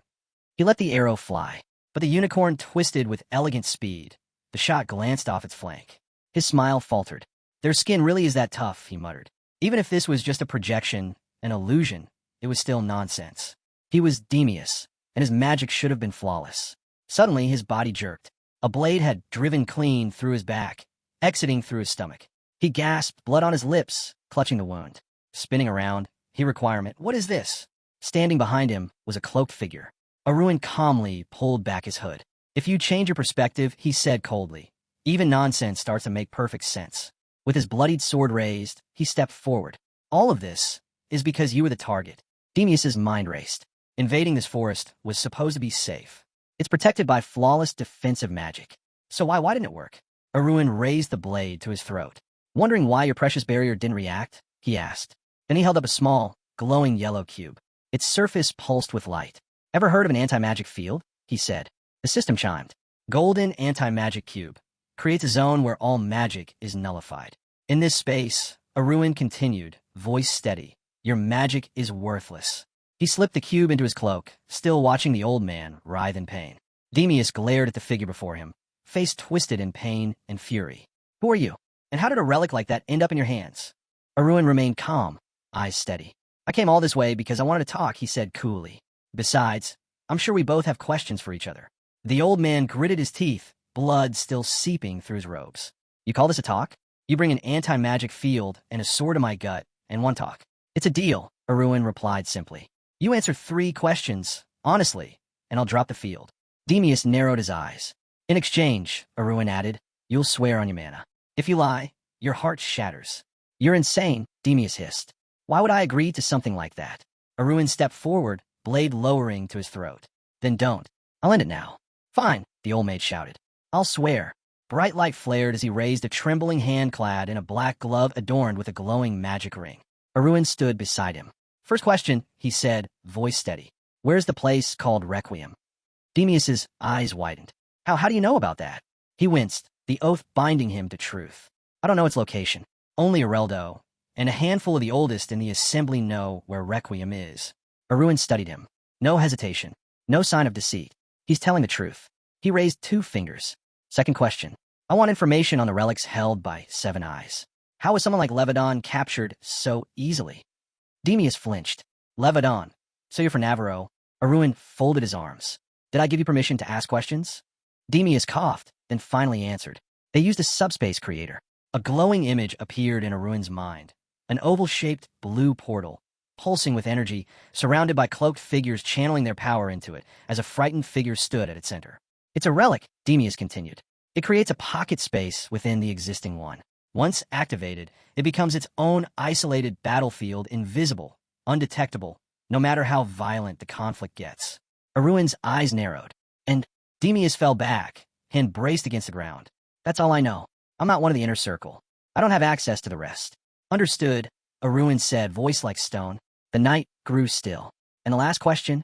Speaker 1: He let the arrow fly, but the unicorn twisted with elegant speed. The shot glanced off its flank. His smile faltered. Their skin really is that tough, he muttered. Even if this was just a projection, an illusion, it was still nonsense. He was Demeus, and his magic should have been flawless. Suddenly, his body jerked. A blade had driven clean through his back, exiting through his stomach. He gasped, blood on his lips, clutching the wound. Spinning around, he requirement, what is this? Standing behind him was a cloaked figure. Aruin calmly pulled back his hood. If you change your perspective, he said coldly, even nonsense starts to make perfect sense. With his bloodied sword raised, he stepped forward. All of this is because you were the target. Demeus's mind raced. Invading this forest was supposed to be safe. It's protected by flawless defensive magic. So why didn't it work? Aruin raised the blade to his throat. Wondering why your precious barrier didn't react, he asked. Then he held up a small, glowing yellow cube. Its surface pulsed with light. Ever heard of an anti-magic field? He said. The system chimed. Golden anti-magic cube. Creates a zone where all magic is nullified. In this space, Aruin continued, voice steady. Your magic is worthless. He slipped the cube into his cloak, still watching the old man writhe in pain. Demeus glared at the figure before him, face twisted in pain and fury. Who are you? And how did a relic like that end up in your hands? Aruin remained calm, eyes steady. I came all this way because I wanted to talk, he said coolly. Besides, I'm sure we both have questions for each other. The old man gritted his teeth, blood still seeping through his robes. You call this a talk? You bring an anti-magic field and a sword to my gut, and one talk. It's a deal, Aruin replied simply. You answer 3 questions, honestly, and I'll drop the field. Demeus narrowed his eyes. In exchange, Aruin added, you'll swear on your mana. If you lie, your heart shatters. You're insane, Demeus hissed. Why would I agree to something like that? Aruin stepped forward, blade lowering to his throat. Then don't. I'll end it now. Fine, the old maid shouted. I'll swear. Bright light flared as he raised a trembling hand clad in a black glove adorned with a glowing magic ring. Aruin stood beside him. First question, he said, voice steady. Where's the place called Requiem? Demeus's eyes widened. How do you know about that? He winced, the oath binding him to truth. I don't know its location. Only Areldo, and a handful of the oldest in the assembly know where Requiem is. Aruin studied him. No hesitation. No sign of deceit. He's telling the truth. He raised 2 fingers. Second question. I want information on the relics held by 7 Eyes. How was someone like Levadon captured so easily? Demeus flinched. Levadon. So you're for Navarro. Aruin folded his arms. Did I give you permission to ask questions? Demeus coughed, then finally answered. They used a subspace creator. A glowing image appeared in Aruin's mind. An oval-shaped blue portal, pulsing with energy, surrounded by cloaked figures channeling their power into it, as a frightened figure stood at its center. It's a relic, Demeus continued. It creates a pocket space within the existing one. Once activated, it becomes its own isolated battlefield, invisible, undetectable, no matter how violent the conflict gets. Aruin's eyes narrowed, and Demeus fell back, hand braced against the ground. That's all I know. I'm not one of the inner circle. I don't have access to the rest. Understood, Aruin said, voice like stone. The night grew still. And the last question?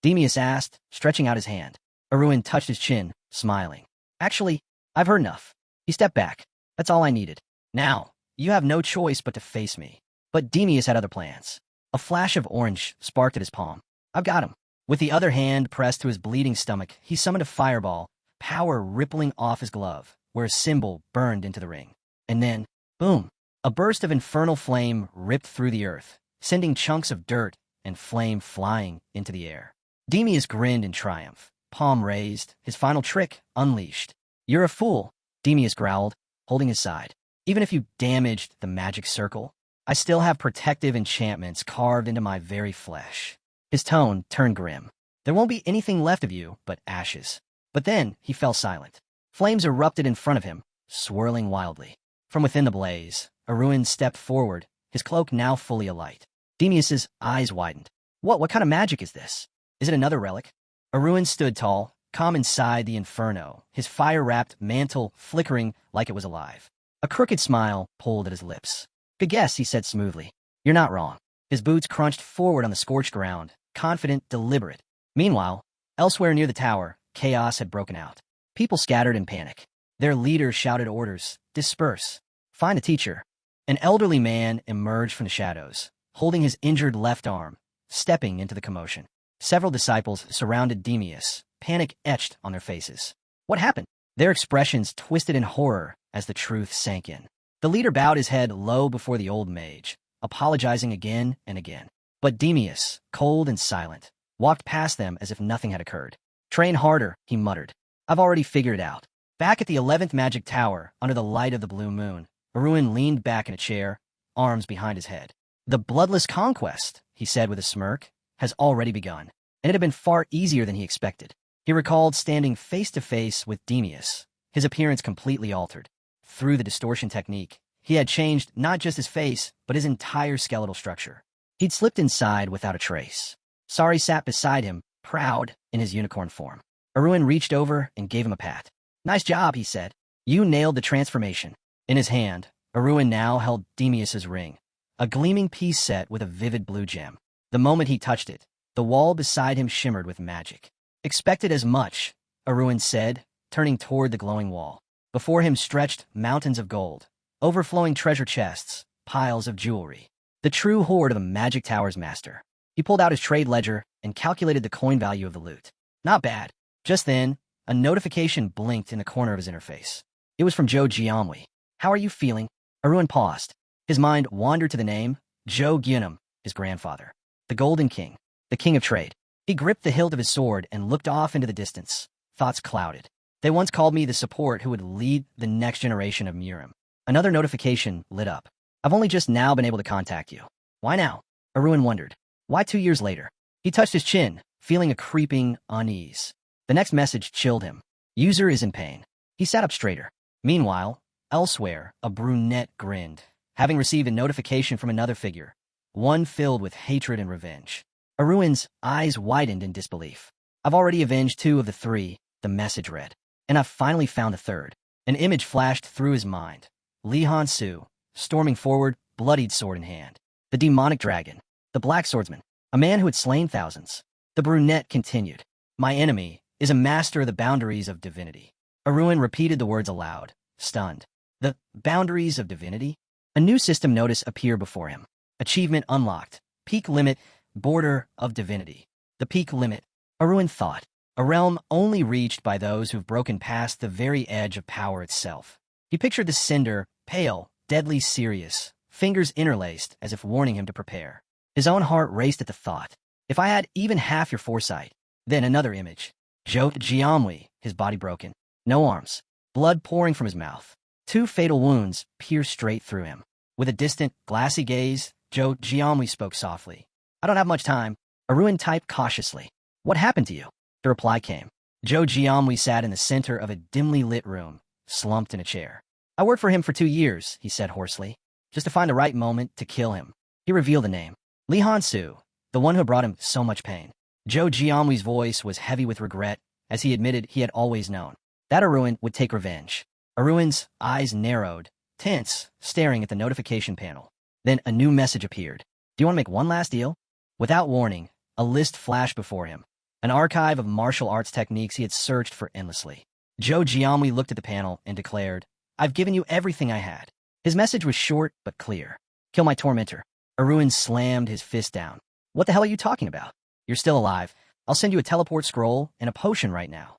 Speaker 1: Demeus asked, stretching out his hand. Aruin touched his chin, smiling. Actually, I've heard enough. He stepped back. That's all I needed. Now, you have no choice but to face me. But Demeus had other plans. A flash of orange sparked at his palm. I've got him. With the other hand pressed to his bleeding stomach, he summoned a fireball, power rippling off his glove, where a symbol burned into the ring. And then, boom, a burst of infernal flame ripped through the earth, sending chunks of dirt and flame flying into the air. Demeus grinned in triumph, palm raised, his final trick unleashed. You're a fool, Demeus growled, holding his side. Even if you damaged the magic circle, I still have protective enchantments carved into my very flesh. His tone turned grim. There won't be anything left of you but ashes. But then he fell silent. Flames erupted in front of him, swirling wildly. From within the blaze, Aruin stepped forward, his cloak now fully alight. Demeus's eyes widened. What kind of magic is this? Is it another relic? Aruin stood tall, calm inside the inferno, his fire-wrapped mantle flickering like it was alive. A crooked smile pulled at his lips. Good guess, he said smoothly. You're not wrong. His boots crunched forward on the scorched ground, confident, deliberate. Meanwhile, elsewhere near the tower, chaos had broken out. People scattered in panic. Their leader shouted orders, disperse. Find a teacher. An elderly man emerged from the shadows, holding his injured left arm, stepping into the commotion. Several disciples surrounded Demeus, panic etched on their faces. What happened? Their expressions twisted in horror as the truth sank in. The leader bowed his head low before the old mage, apologizing again and again. But Demeus, cold and silent, walked past them as if nothing had occurred. Train harder, he muttered. I've already figured it out. Back at the 11th magic tower, under the light of the blue moon, Aruin leaned back in a chair, arms behind his head. The bloodless conquest, he said with a smirk, has already begun, and it had been far easier than he expected. He recalled standing face-to-face with Demeus, his appearance completely altered. Through the distortion technique, he had changed not just his face, but his entire skeletal structure. He'd slipped inside without a trace. Sari sat beside him, proud in his unicorn form. Aruin reached over and gave him a pat. "Nice job," he said. "You nailed the transformation." In his hand, Aruin now held Demeus's ring, a gleaming piece set with a vivid blue gem. The moment he touched it, the wall beside him shimmered with magic. "Expected as much," Aruin said, turning toward the glowing wall. Before him stretched mountains of gold, overflowing treasure chests, piles of jewelry. The true hoard of a Magic Tower's master. He pulled out his trade ledger and calculated the coin value of the loot. Not bad. Just then, a notification blinked in the corner of his interface. It was from Zhou Jiamui. "How are you feeling?" Aruin paused. His mind wandered to the name, Zhou Jianum, his grandfather. The Golden King, the king of trade. He gripped the hilt of his sword and looked off into the distance. Thoughts clouded. "They once called me the support who would lead the next generation of Murim." Another notification lit up. "I've only just now been able to contact you." "Why now?" Aruin wondered. Why 2 years later? He touched his chin, feeling a creeping unease. The next message chilled him. "User is in pain." He sat up straighter. Meanwhile, elsewhere, a brunette grinned, having received a notification from another figure, one filled with hatred and revenge. Aruin's eyes widened in disbelief. "I've already avenged 2 of the 3, the message read. "And I've finally found the 3rd. An image flashed through his mind. Li Hansu, storming forward, bloodied sword in hand. The demonic dragon. The black swordsman. A man who had slain thousands. The brunette continued. "My enemy is a master of the boundaries of divinity." Aruin repeated the words aloud, stunned. The boundaries of divinity? A new system notice appeared before him. Achievement unlocked. Peak limit, border of divinity. The peak limit, Aruin thought. A realm only reached by those who've broken past the very edge of power itself. He pictured the cinder, pale, deadly serious, fingers interlaced as if warning him to prepare. His own heart raced at the thought. If I had even half your foresight. Then another image. Zhou Jiamui, his body broken. No arms. Blood pouring from his mouth. 2 fatal wounds pierced straight through him. With a distant, glassy gaze, Zhou Jiamui spoke softly. "I don't have much time." Aruin typed cautiously. "What happened to you?" The reply came. Zhou Jiamui sat in the center of a dimly lit room, slumped in a chair. "I worked for him for 2 years," he said hoarsely, "just to find the right moment to kill him." He revealed the name. Li Hansu, the one who brought him so much pain. Zhou Jiamui's voice was heavy with regret, as he admitted he had always known that Aruin would take revenge. Aruin's eyes narrowed, tense, staring at the notification panel. Then a new message appeared. "Do you want to make one last deal?" Without warning, a list flashed before him. An archive of martial arts techniques he had searched for endlessly. Zhou Jiamui looked at the panel and declared, "I've given you everything I had." His message was short but clear. "Kill my tormentor." Aruin slammed his fist down. "What the hell are you talking about? You're still alive. I'll send you a teleport scroll and a potion right now."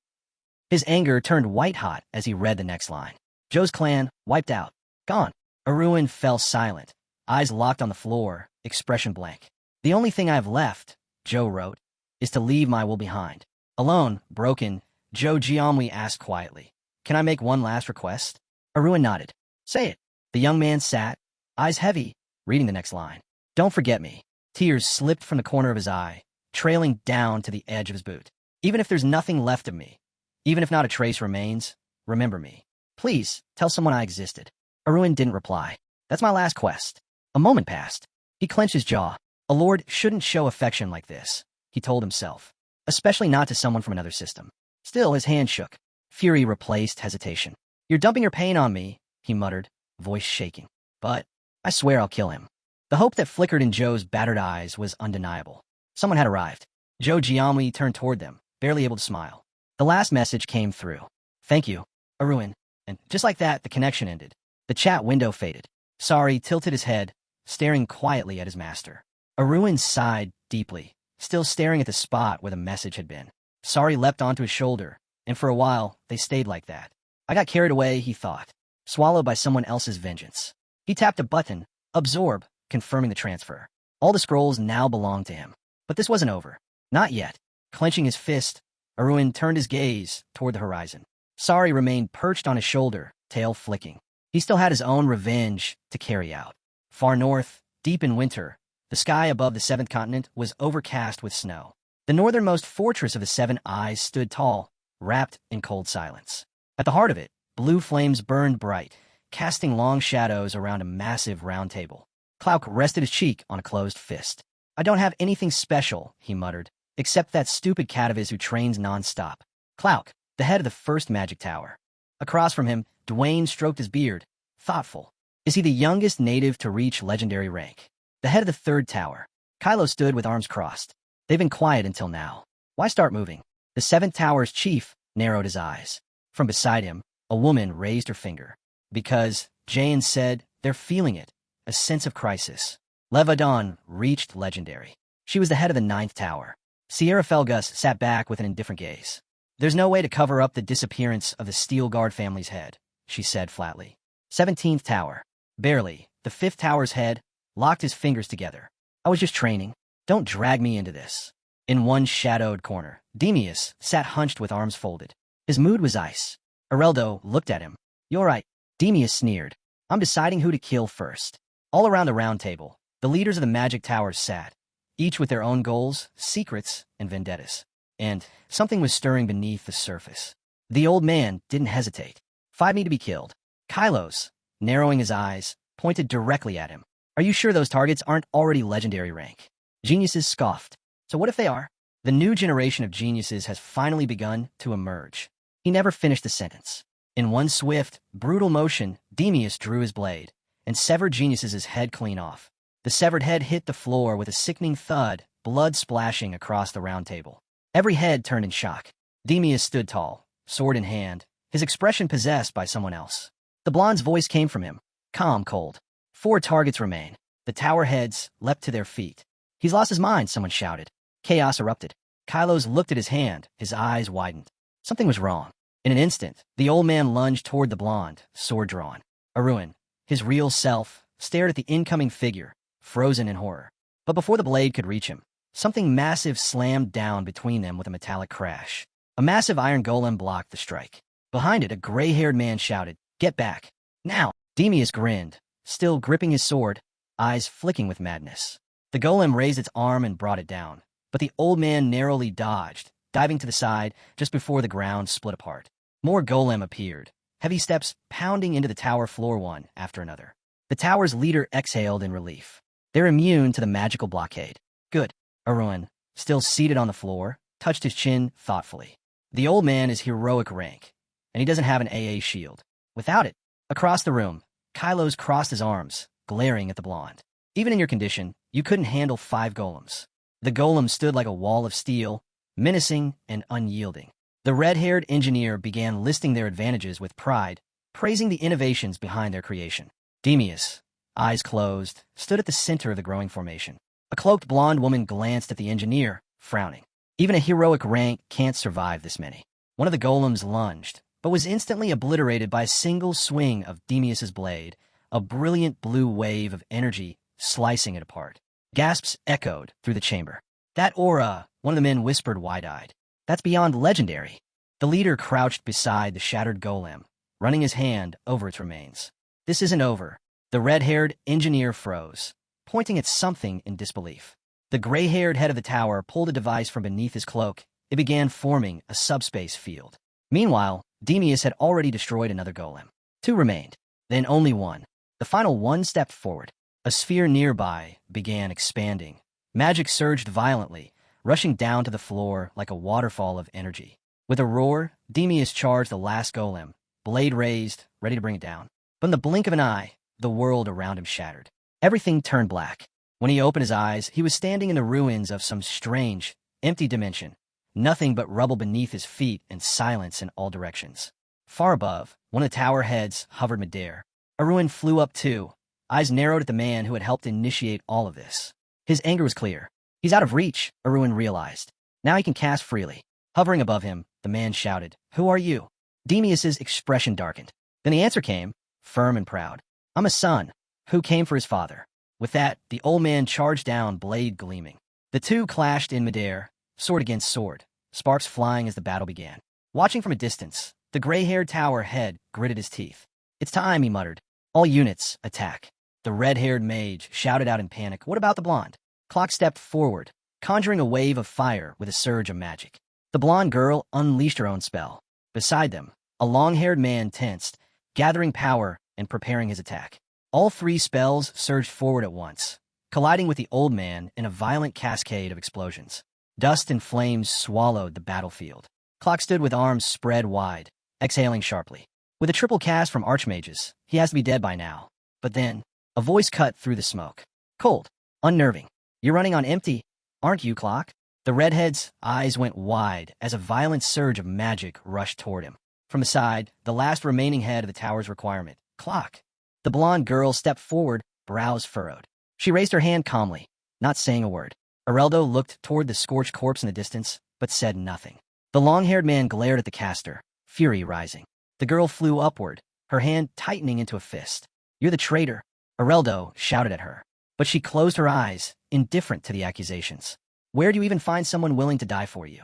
Speaker 1: His anger turned white-hot as he read the next line. Zhou's clan, wiped out. Gone. Aruin fell silent, eyes locked on the floor, expression blank. "The only thing I have left," Zhou wrote, "is to leave my will behind." Alone, broken, Zhou Jiamui asked quietly, "Can I make one last request?" Aruin nodded. "Say it." The young man sat, eyes heavy, reading the next line. "Don't forget me." Tears slipped from the corner of his eye, trailing down to the edge of his boot. "Even if there's nothing left of me, even if not a trace remains, remember me. Please, tell someone I existed." Aruin didn't reply. "That's my last quest." A moment passed. He clenched his jaw. A lord shouldn't show affection like this, he told himself, especially not to someone from another system. Still, his hand shook. Fury replaced hesitation. "You're dumping your pain on me," he muttered, voice shaking. "But I swear I'll kill him." The hope that flickered in Zhou's battered eyes was undeniable. Someone had arrived. Zhou Jiamui turned toward them, barely able to smile. The last message came through. "Thank you, Aruin." And just like that, the connection ended. The chat window faded. Sari tilted his head, staring quietly at his master. Aruin sighed deeply, still staring at the spot where the message had been. Sari leapt onto his shoulder, and for a while, they stayed like that. I got carried away, he thought, swallowed by someone else's vengeance. He tapped a button, absorb, confirming the transfer. All the scrolls now belonged to him. But this wasn't over. Not yet. Clenching his fist, Aruin turned his gaze toward the horizon. Sari remained perched on his shoulder, tail flicking. He still had his own revenge to carry out. Far north, deep in winter, The sky above the seventh continent was overcast with snow. The northernmost fortress of the Seven Eyes stood tall, wrapped in cold silence. At the heart of it, blue flames burned bright, casting long shadows around a massive round table. Clouk rested his cheek on a closed fist. "I don't have anything special," he muttered, "except that stupid cat of his who trains non-stop." Clouk, the head of the first magic tower. Across from him, Dwayne stroked his beard, thoughtful. Is he the youngest native to reach legendary rank? The head of the third tower. Kylo stood with arms crossed. They've been quiet until now. Why start moving? The seventh tower's chief narrowed his eyes. From beside him, a woman raised her finger. Because, Jayan said, they're feeling it. A sense of crisis. Levadon reached legendary. She was the head of the ninth tower. Sierra Felgus sat back with an indifferent gaze. There's no way to cover up the disappearance of the Steel Guard family's head, she said flatly. 17th tower. Barely, the fifth tower's head locked his fingers together. I was just training. Don't drag me into this. In one shadowed corner, Demius sat hunched with arms folded. His mood was ice. Areldo looked at him. You're right. Demius sneered. I'm deciding who to kill first. All around the round table, the leaders of the magic towers sat, each with their own goals, secrets, and vendettas. And something was stirring beneath the surface. The old man didn't hesitate. 5 need to be killed. Kylos, narrowing his eyes, pointed directly at him. Are you sure those targets aren't already legendary rank? Geniuses scoffed. So what if they are? The new generation of geniuses has finally begun to emerge. He never finished the sentence. In one swift, brutal motion, Demius drew his blade and severed Genius's head clean off. The severed head hit the floor with a sickening thud, blood splashing across the round table. Every head turned in shock. Demius stood tall, sword in hand, his expression possessed by someone else. The blonde's voice came from him, calm, cold. 4 targets remain. The tower heads leapt to their feet. He's lost his mind, someone shouted. Chaos erupted. Kylos looked at his hand, his eyes widened. Something was wrong. In an instant, the old man lunged toward the blonde, sword drawn. Aruin, his real self, stared at the incoming figure, frozen in horror. But before the blade could reach him, something massive slammed down between them with a metallic crash. A massive iron golem blocked the strike. Behind it, a gray-haired man shouted, "Get back! Now!" Demius grinned, still gripping his sword, eyes flicking with madness. The golem raised its arm and brought it down, but the old man narrowly dodged, diving to the side just before the ground split apart. More golem appeared, heavy steps pounding into the tower floor one after another. The tower's leader exhaled in relief. They're immune to the magical blockade. Good. Aruin, still seated on the floor, touched his chin thoughtfully. The old man is heroic rank, and he doesn't have an AA shield. Without it, across the room, Kylos crossed his arms, glaring at the blonde. Even in your condition, you couldn't handle 5 golems. The golem stood like a wall of steel, menacing and unyielding. The red-haired engineer began listing their advantages with pride, praising the innovations behind their creation. Demius, eyes closed, stood at the center of the growing formation. A cloaked blonde woman glanced at the engineer, frowning. Even a heroic rank can't survive this many. One of the golems lunged, but was instantly obliterated by a single swing of Demius's blade, a brilliant blue wave of energy slicing it apart. Gasps echoed through the chamber. That aura, one of the men whispered wide-eyed. That's beyond legendary. The leader crouched beside the shattered golem, running his hand over its remains. This isn't over. The red-haired engineer froze, pointing at something in disbelief. The gray-haired head of the tower pulled a device from beneath his cloak. It began forming a subspace field. Meanwhile, Demius had already destroyed another golem. 2 remained, then only 1. The final one stepped forward. A sphere nearby began expanding. Magic surged violently, rushing down to the floor like a waterfall of energy. With a roar, Demius charged the last golem, blade raised, ready to bring it down. But in the blink of an eye, the world around him shattered. Everything turned black. When he opened his eyes, he was standing in the ruins of some strange, empty dimension. Nothing but rubble beneath his feet and silence in all directions. Far above, one of the tower heads hovered midair. Aruin flew up too, eyes narrowed at the man who had helped initiate all of this. His anger was clear. He's out of reach, Aruin realized. Now he can cast freely. Hovering above him, the man shouted, "Who are you?" Demius's expression darkened. Then the answer came, firm and proud. "I'm a son, who came for his father." With that, the old man charged down, blade gleaming. The two clashed in midair, sword against sword, sparks flying as the battle began. Watching from a distance, the gray-haired tower head gritted his teeth. "It's time," he muttered. "All units, attack." The red-haired mage shouted out in panic, "What about the blonde?" Clock stepped forward, conjuring a wave of fire with a surge of magic. The blonde girl unleashed her own spell. Beside them, a long-haired man tensed, gathering power and preparing his attack. All three spells surged forward at once, colliding with the old man in a violent cascade of explosions. Dust and flames swallowed the battlefield. Clock stood with arms spread wide, exhaling sharply. With a triple cast from archmages, he has to be dead by now. But then, a voice cut through the smoke. Cold, unnerving. You're running on empty, aren't you, Clock? The redhead's eyes went wide as a violent surge of magic rushed toward him. From the side, the last remaining head of the tower's requirement, Clock. The blonde girl stepped forward, brows furrowed. She raised her hand calmly, not saying a word. Areldo looked toward the scorched corpse in the distance, but said nothing. The long-haired man glared at the caster, fury rising. The girl flew upward, her hand tightening into a fist. You're the traitor, Areldo shouted at her. But she closed her eyes, indifferent to the accusations. Where do you even find someone willing to die for you?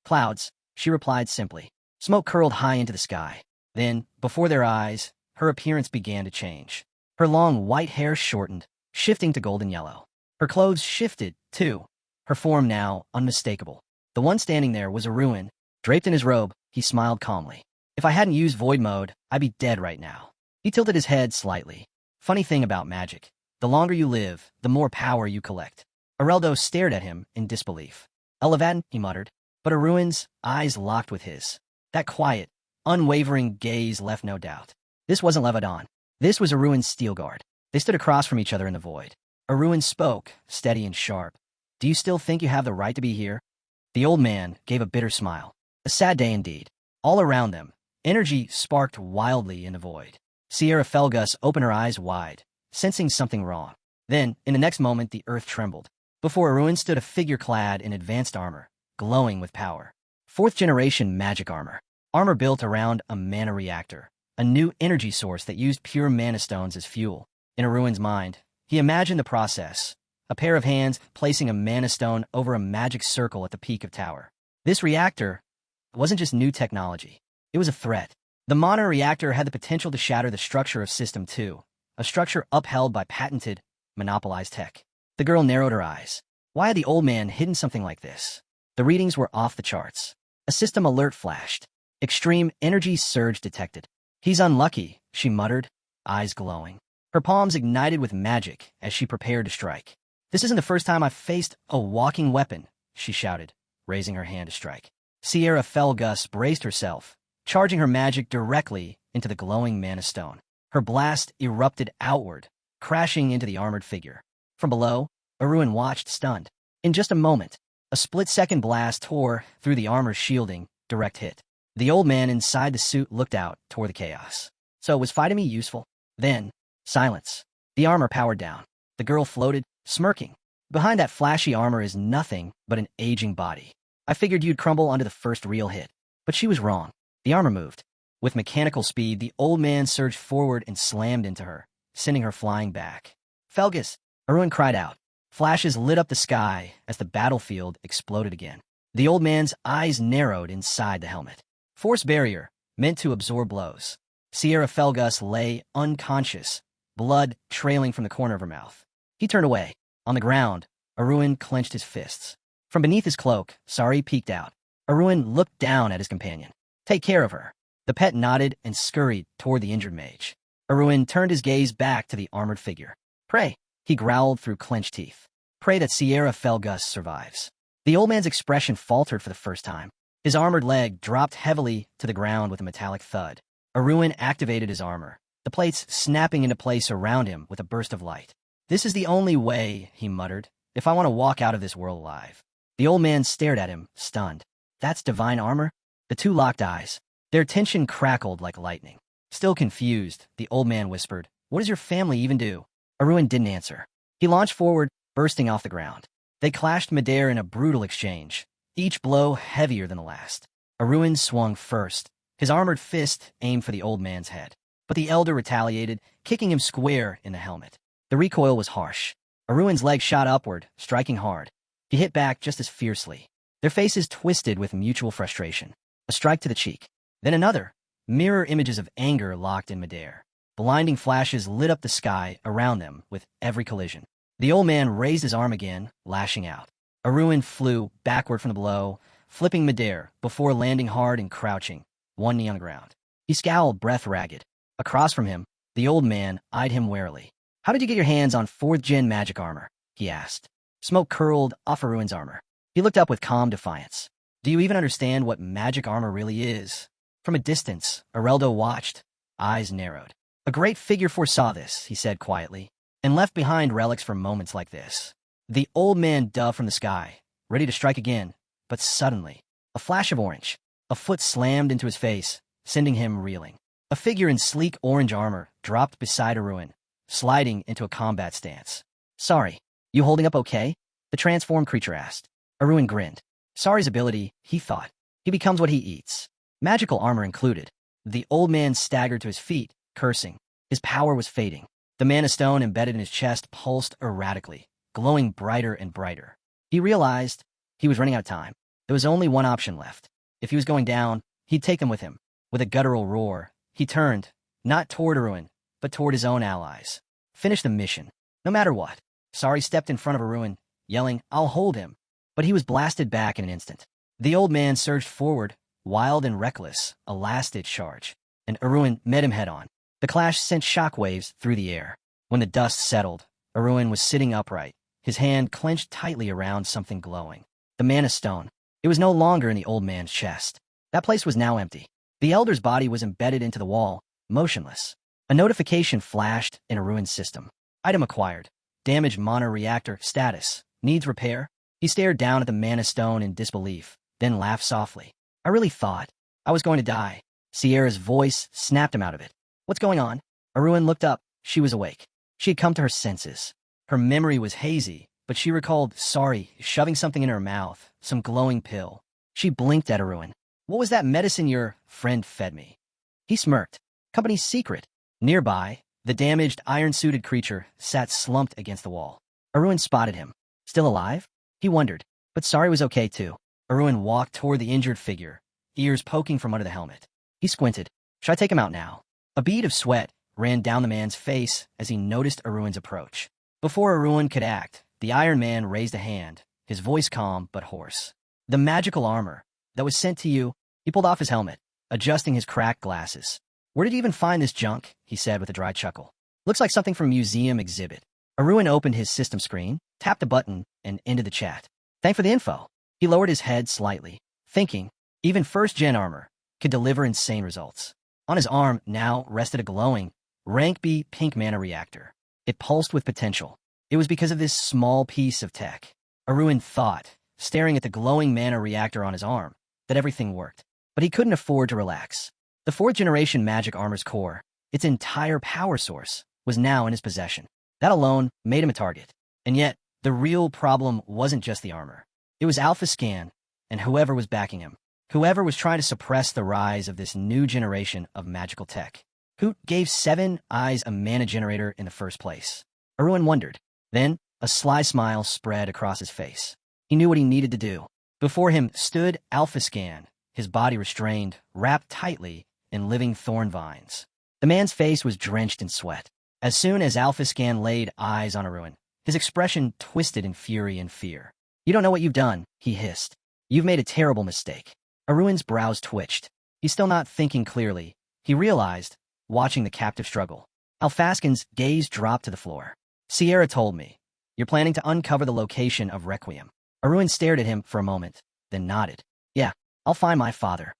Speaker 1: Clouds, she replied simply. Smoke curled high into the sky. Then, before their eyes, her appearance began to change. Her long white hair shortened, shifting to golden yellow. Her clothes shifted, too, her form now unmistakable. The one standing there was Aruin. Draped in his robe, he smiled calmly. If I hadn't used void mode, I'd be dead right now. He tilted his head slightly. Funny thing about magic. The longer you live, the more power you collect. Areldo stared at him in disbelief. Elevaden, he muttered, but Aruin's eyes locked with his. That quiet, unwavering gaze left no doubt. This wasn't Levadan. This was Aruin's steel guard. They stood across from each other in the void. Aruin spoke, steady and sharp. Do you still think you have the right to be here? The old man gave a bitter smile. A sad day indeed. All around them, energy sparked wildly in the void. Sierra Felgus opened her eyes wide, sensing something wrong. Then, in the next moment, the earth trembled. Before Aruin stood a figure clad in advanced armor, glowing with power. Fourth-generation magic armor. Armor built around a mana reactor, a new energy source that used pure mana stones as fuel. In Aruin's mind, he imagined the process, a pair of hands placing a mana stone over a magic circle at the peak of tower. This reactor wasn't just new technology. It was a threat. The mana reactor had the potential to shatter the structure of System 2, a structure upheld by patented, monopolized tech. The girl narrowed her eyes. Why had the old man hidden something like this? The readings were off the charts. A system alert flashed. Extreme energy surge detected. He's unlucky, she muttered, eyes glowing. Her palms ignited with magic as she prepared to strike. This isn't the first time I've faced a walking weapon, she shouted, raising her hand to strike. Sierra Felgus braced herself, charging her magic directly into the glowing mana stone. Her blast erupted outward, crashing into the armored figure. From below, Aruin watched stunned. In just a moment, a split-second blast tore through the armor's shielding, direct hit. The old man inside the suit looked out toward the chaos. So was fighting me useful? Then, silence. The armor powered down. The girl floated, smirking. Behind that flashy armor is nothing but an aging body. I figured you'd crumble under the first real hit. But she was wrong. The armor moved. With mechanical speed, the old man surged forward and slammed into her, sending her flying back. Felgus! Aruin cried out. Flashes lit up the sky as the battlefield exploded again. The old man's eyes narrowed inside the helmet. Force barrier, meant to absorb blows. Sierra Felgus lay unconscious, blood trailing from the corner of her mouth. He turned away. On the ground, Aruin clenched his fists. From beneath his cloak, Sari peeked out. Aruin looked down at his companion. Take care of her. The pet nodded and scurried toward the injured mage. Aruin turned his gaze back to the armored figure. Pray, he growled through clenched teeth. Pray that Sierra Felgus survives. The old man's expression faltered for the first time. His armored leg dropped heavily to the ground with a metallic thud. Aruin activated his armor, the plates snapping into place around him with a burst of light. This is the only way, he muttered, if I want to walk out of this world alive. The old man stared at him, stunned. That's divine armor? The two locked eyes. Their tension crackled like lightning. Still confused, the old man whispered, What does your family even do? Aruin didn't answer. He launched forward, bursting off the ground. They clashed midair in a brutal exchange, each blow heavier than the last. Aruin swung first, his armored fist aimed for the old man's head. But the elder retaliated, kicking him square in the helmet. The recoil was harsh. Aruin's leg shot upward, striking hard. He hit back just as fiercely. Their faces twisted with mutual frustration. A strike to the cheek. Then another. Mirror images of anger locked in midair. Blinding flashes lit up the sky around them with every collision. The old man raised his arm again, lashing out. Aruin flew backward from the blow, flipping midair before landing hard and crouching, one knee on the ground. He scowled, breath ragged. Across from him, the old man eyed him warily. "How did you get your hands on 4th gen magic armor?" he asked. Smoke curled off Aruin's armor. He looked up with calm defiance. "Do you even understand what magic armor really is?" From a distance, Areldo watched, eyes narrowed. "A great figure foresaw this," he said quietly, "and left behind relics for moments like this." The old man dove from the sky, ready to strike again, but suddenly, a flash of orange, a foot slammed into his face, sending him reeling. A figure in sleek orange armor dropped beside Aruin, sliding into a combat stance. "Sorry, you holding up okay?" the transformed creature asked. Aruin grinned. Sorry's ability, he thought. He becomes what he eats. Magical armor included. The old man staggered to his feet, cursing. His power was fading. The mana stone embedded in his chest pulsed erratically, glowing brighter and brighter. He realized he was running out of time. There was only one option left. If he was going down, he'd take them with him. With a guttural roar, he turned, not toward Aruin, but toward his own allies. Finish the mission, no matter what. Sorry stepped in front of Aruin, yelling, "I'll hold him." But he was blasted back in an instant. The old man surged forward, wild and reckless, a last-ditch charge, and Aruin met him head-on. The clash sent shockwaves through the air. When the dust settled, Aruin was sitting upright, his hand clenched tightly around something glowing. The mana stone. It was no longer in the old man's chest. That place was now empty. The elder's body was embedded into the wall, motionless. A notification flashed in Aruin's system. Item acquired. Damaged mono reactor status. Needs repair. He stared down at the mana stone in disbelief, then laughed softly. "I really thought I was going to die." Sierra's voice snapped him out of it. "What's going on?" Aruin looked up. She was awake. She had come to her senses. Her memory was hazy, but she recalled Sorry shoving something in her mouth, some glowing pill. She blinked at Aruin. "What was that medicine your friend fed me?" He smirked. "Company's secret." Nearby, the damaged, iron-suited creature sat slumped against the wall. Aruin spotted him. Still alive? He wondered, but Sorry was okay too. Aruin walked toward the injured figure, ears poking from under the helmet. He squinted. "Should I take him out now?" A bead of sweat ran down the man's face as he noticed Aruin's approach. Before Aruin could act, the Iron Man raised a hand, his voice calm but hoarse. "The magical armor that was sent to you." He pulled off his helmet, adjusting his cracked glasses. "Where did you even find this junk?" he said with a dry chuckle. "Looks like something from a museum exhibit." Aruin opened his system screen, tapped a button, and ended the chat. "Thanks for the info." He lowered his head slightly, thinking even first-gen armor could deliver insane results. On his arm now rested a glowing, rank B pink mana reactor. It pulsed with potential. It was because of this small piece of tech. Aruin thought, staring at the glowing mana reactor on his arm, that everything worked. But he couldn't afford to relax. The 4th-generation magic armor's core, its entire power source, was now in his possession. That alone made him a target. And yet, the real problem wasn't just the armor. It was Alpha Scan, and whoever was backing him. Whoever was trying to suppress the rise of this new generation of magical tech. Who gave 7 Eyes a mana generator in the first place? Aruin wondered. Then, a sly smile spread across his face. He knew what he needed to do. Before him stood Alpha Scan, his body restrained, wrapped tightly in living thorn vines. The man's face was drenched in sweat. As soon as Alpha Scan laid eyes on Aruin, his expression twisted in fury and fear. "You don't know what you've done," he hissed. "You've made a terrible mistake." Aruin's brows twitched. He's still not thinking clearly, he realized, watching the captive struggle. Alphaskin's gaze dropped to the floor. "Sierra told me. You're planning to uncover the location of Requiem." Aruin stared at him for a moment, then nodded. "Yeah, I'll find my father."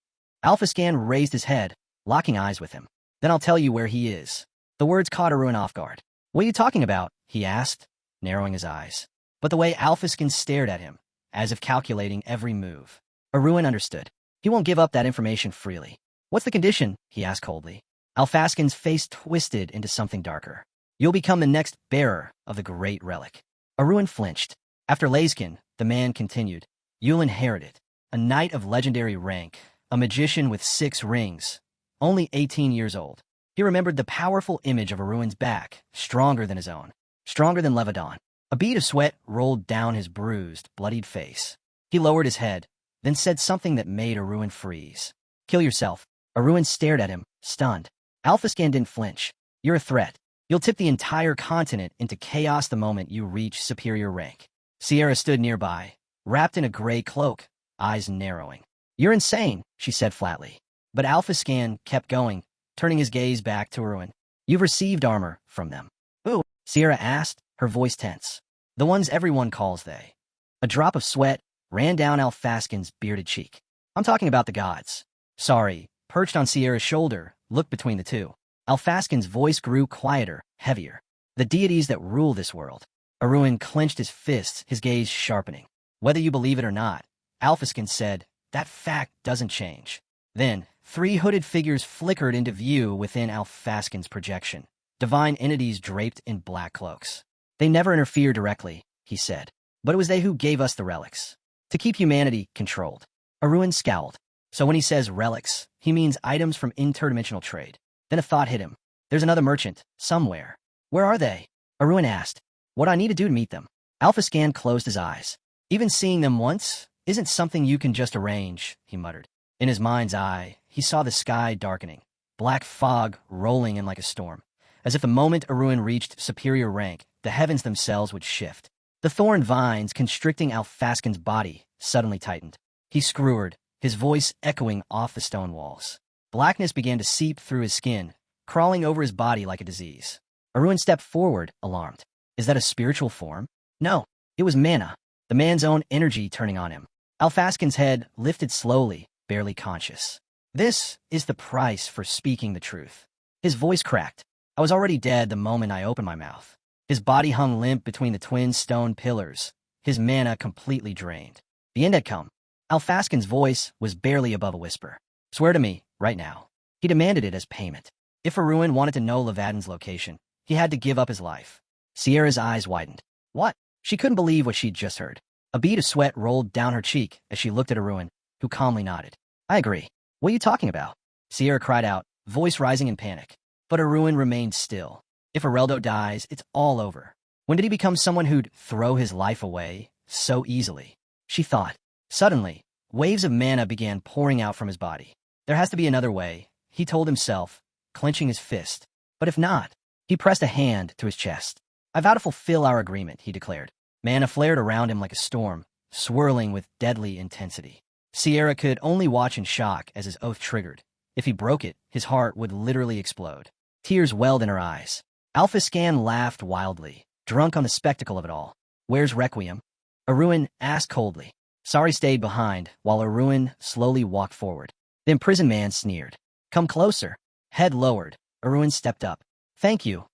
Speaker 1: Alphascan raised his head, locking eyes with him. "Then I'll tell you where he is." The words caught Aruin off guard. "What are you talking about?" he asked, narrowing his eyes. But the way Alphascan stared at him, as if calculating every move. Aruin understood. He won't give up that information freely. "What's the condition?" he asked coldly. Alphaskin's face twisted into something darker. "You'll become the next bearer of the great relic." Aruin flinched. After Layskin, the man continued. "You'll inherit it. A knight of legendary rank, a magician with 6 rings, only 18 years old." He remembered the powerful image of Aruin's back, stronger than his own, stronger than Levadon. A bead of sweat rolled down his bruised, bloodied face. He lowered his head, then said something that made Aruin freeze. "Kill yourself." Aruin stared at him, stunned. Alphascan didn't flinch. "You're a threat. You'll tip the entire continent into chaos the moment you reach superior rank. Sierra stood nearby, wrapped in a gray cloak, eyes narrowing. You're insane, she said flatly. But Alpha Scan kept going, turning his gaze back to Aruin. You've received armor from them. Who? Sierra asked, her voice tense. The ones everyone calls they. A drop of sweat ran down Alphaskin's bearded cheek. I'm talking about the gods. Sorry, perched on Sierra's shoulder, looked between the two. Alphaskin's voice grew quieter, heavier. The deities that rule this world. Aruin clenched his fists, his gaze sharpening. Whether you believe it or not, Alphaskin said, that fact doesn't change. Then, 3 hooded figures flickered into view within Alphaskin's projection. Divine entities draped in black cloaks. They never interfere directly, he said. But it was they who gave us the relics. To keep humanity controlled. Aruin scowled. So when he says relics, he means items from interdimensional trade. Then a thought hit him. There's another merchant, somewhere. Where are they? Aruin asked. What I need to do to meet them? Alphascan closed his eyes. Even seeing them once isn't something you can just arrange, he muttered. In his mind's eye, he saw the sky darkening, black fog rolling in like a storm. As if the moment Aruin reached superior rank, the heavens themselves would shift. The thorn vines constricting Alphaskin's body suddenly tightened. He screwered, his voice echoing off the stone walls. Blackness began to seep through his skin, crawling over his body like a disease. Aruin stepped forward, alarmed. Is that a spiritual form? No, it was mana, the man's own energy turning on him. Alphaskin's head lifted slowly, barely conscious. This is the price for speaking the truth. His voice cracked. I was already dead the moment I opened my mouth. His body hung limp between the twin stone pillars, his mana completely drained. The end had come. Alphaskin's voice was barely above a whisper. Swear to me, right now. He demanded it as payment. If Aruin wanted to know Levadin's location, he had to give up his life. Sierra's eyes widened. What? She couldn't believe what she'd just heard. A bead of sweat rolled down her cheek as she looked at Aruin, who calmly nodded. I agree. What are you talking about? Sierra cried out, voice rising in panic. But Aruin remained still. If Areldo dies, it's all over. When did he become someone who'd throw his life away so easily? She thought. Suddenly, waves of mana began pouring out from his body. There has to be another way, he told himself, clenching his fist. But if not, he pressed a hand to his chest. I vow to fulfill our agreement, he declared. Mana flared around him like a storm, swirling with deadly intensity. Sierra could only watch in shock as his oath triggered. If he broke it, his heart would literally explode. Tears welled in her eyes. Alphascan laughed wildly, drunk on the spectacle of it all. Where's Requiem? Aruin asked coldly. Sari stayed behind, while Aruin slowly walked forward. The imprisoned man sneered. Come closer. Head lowered, Aruin stepped up. Thank you,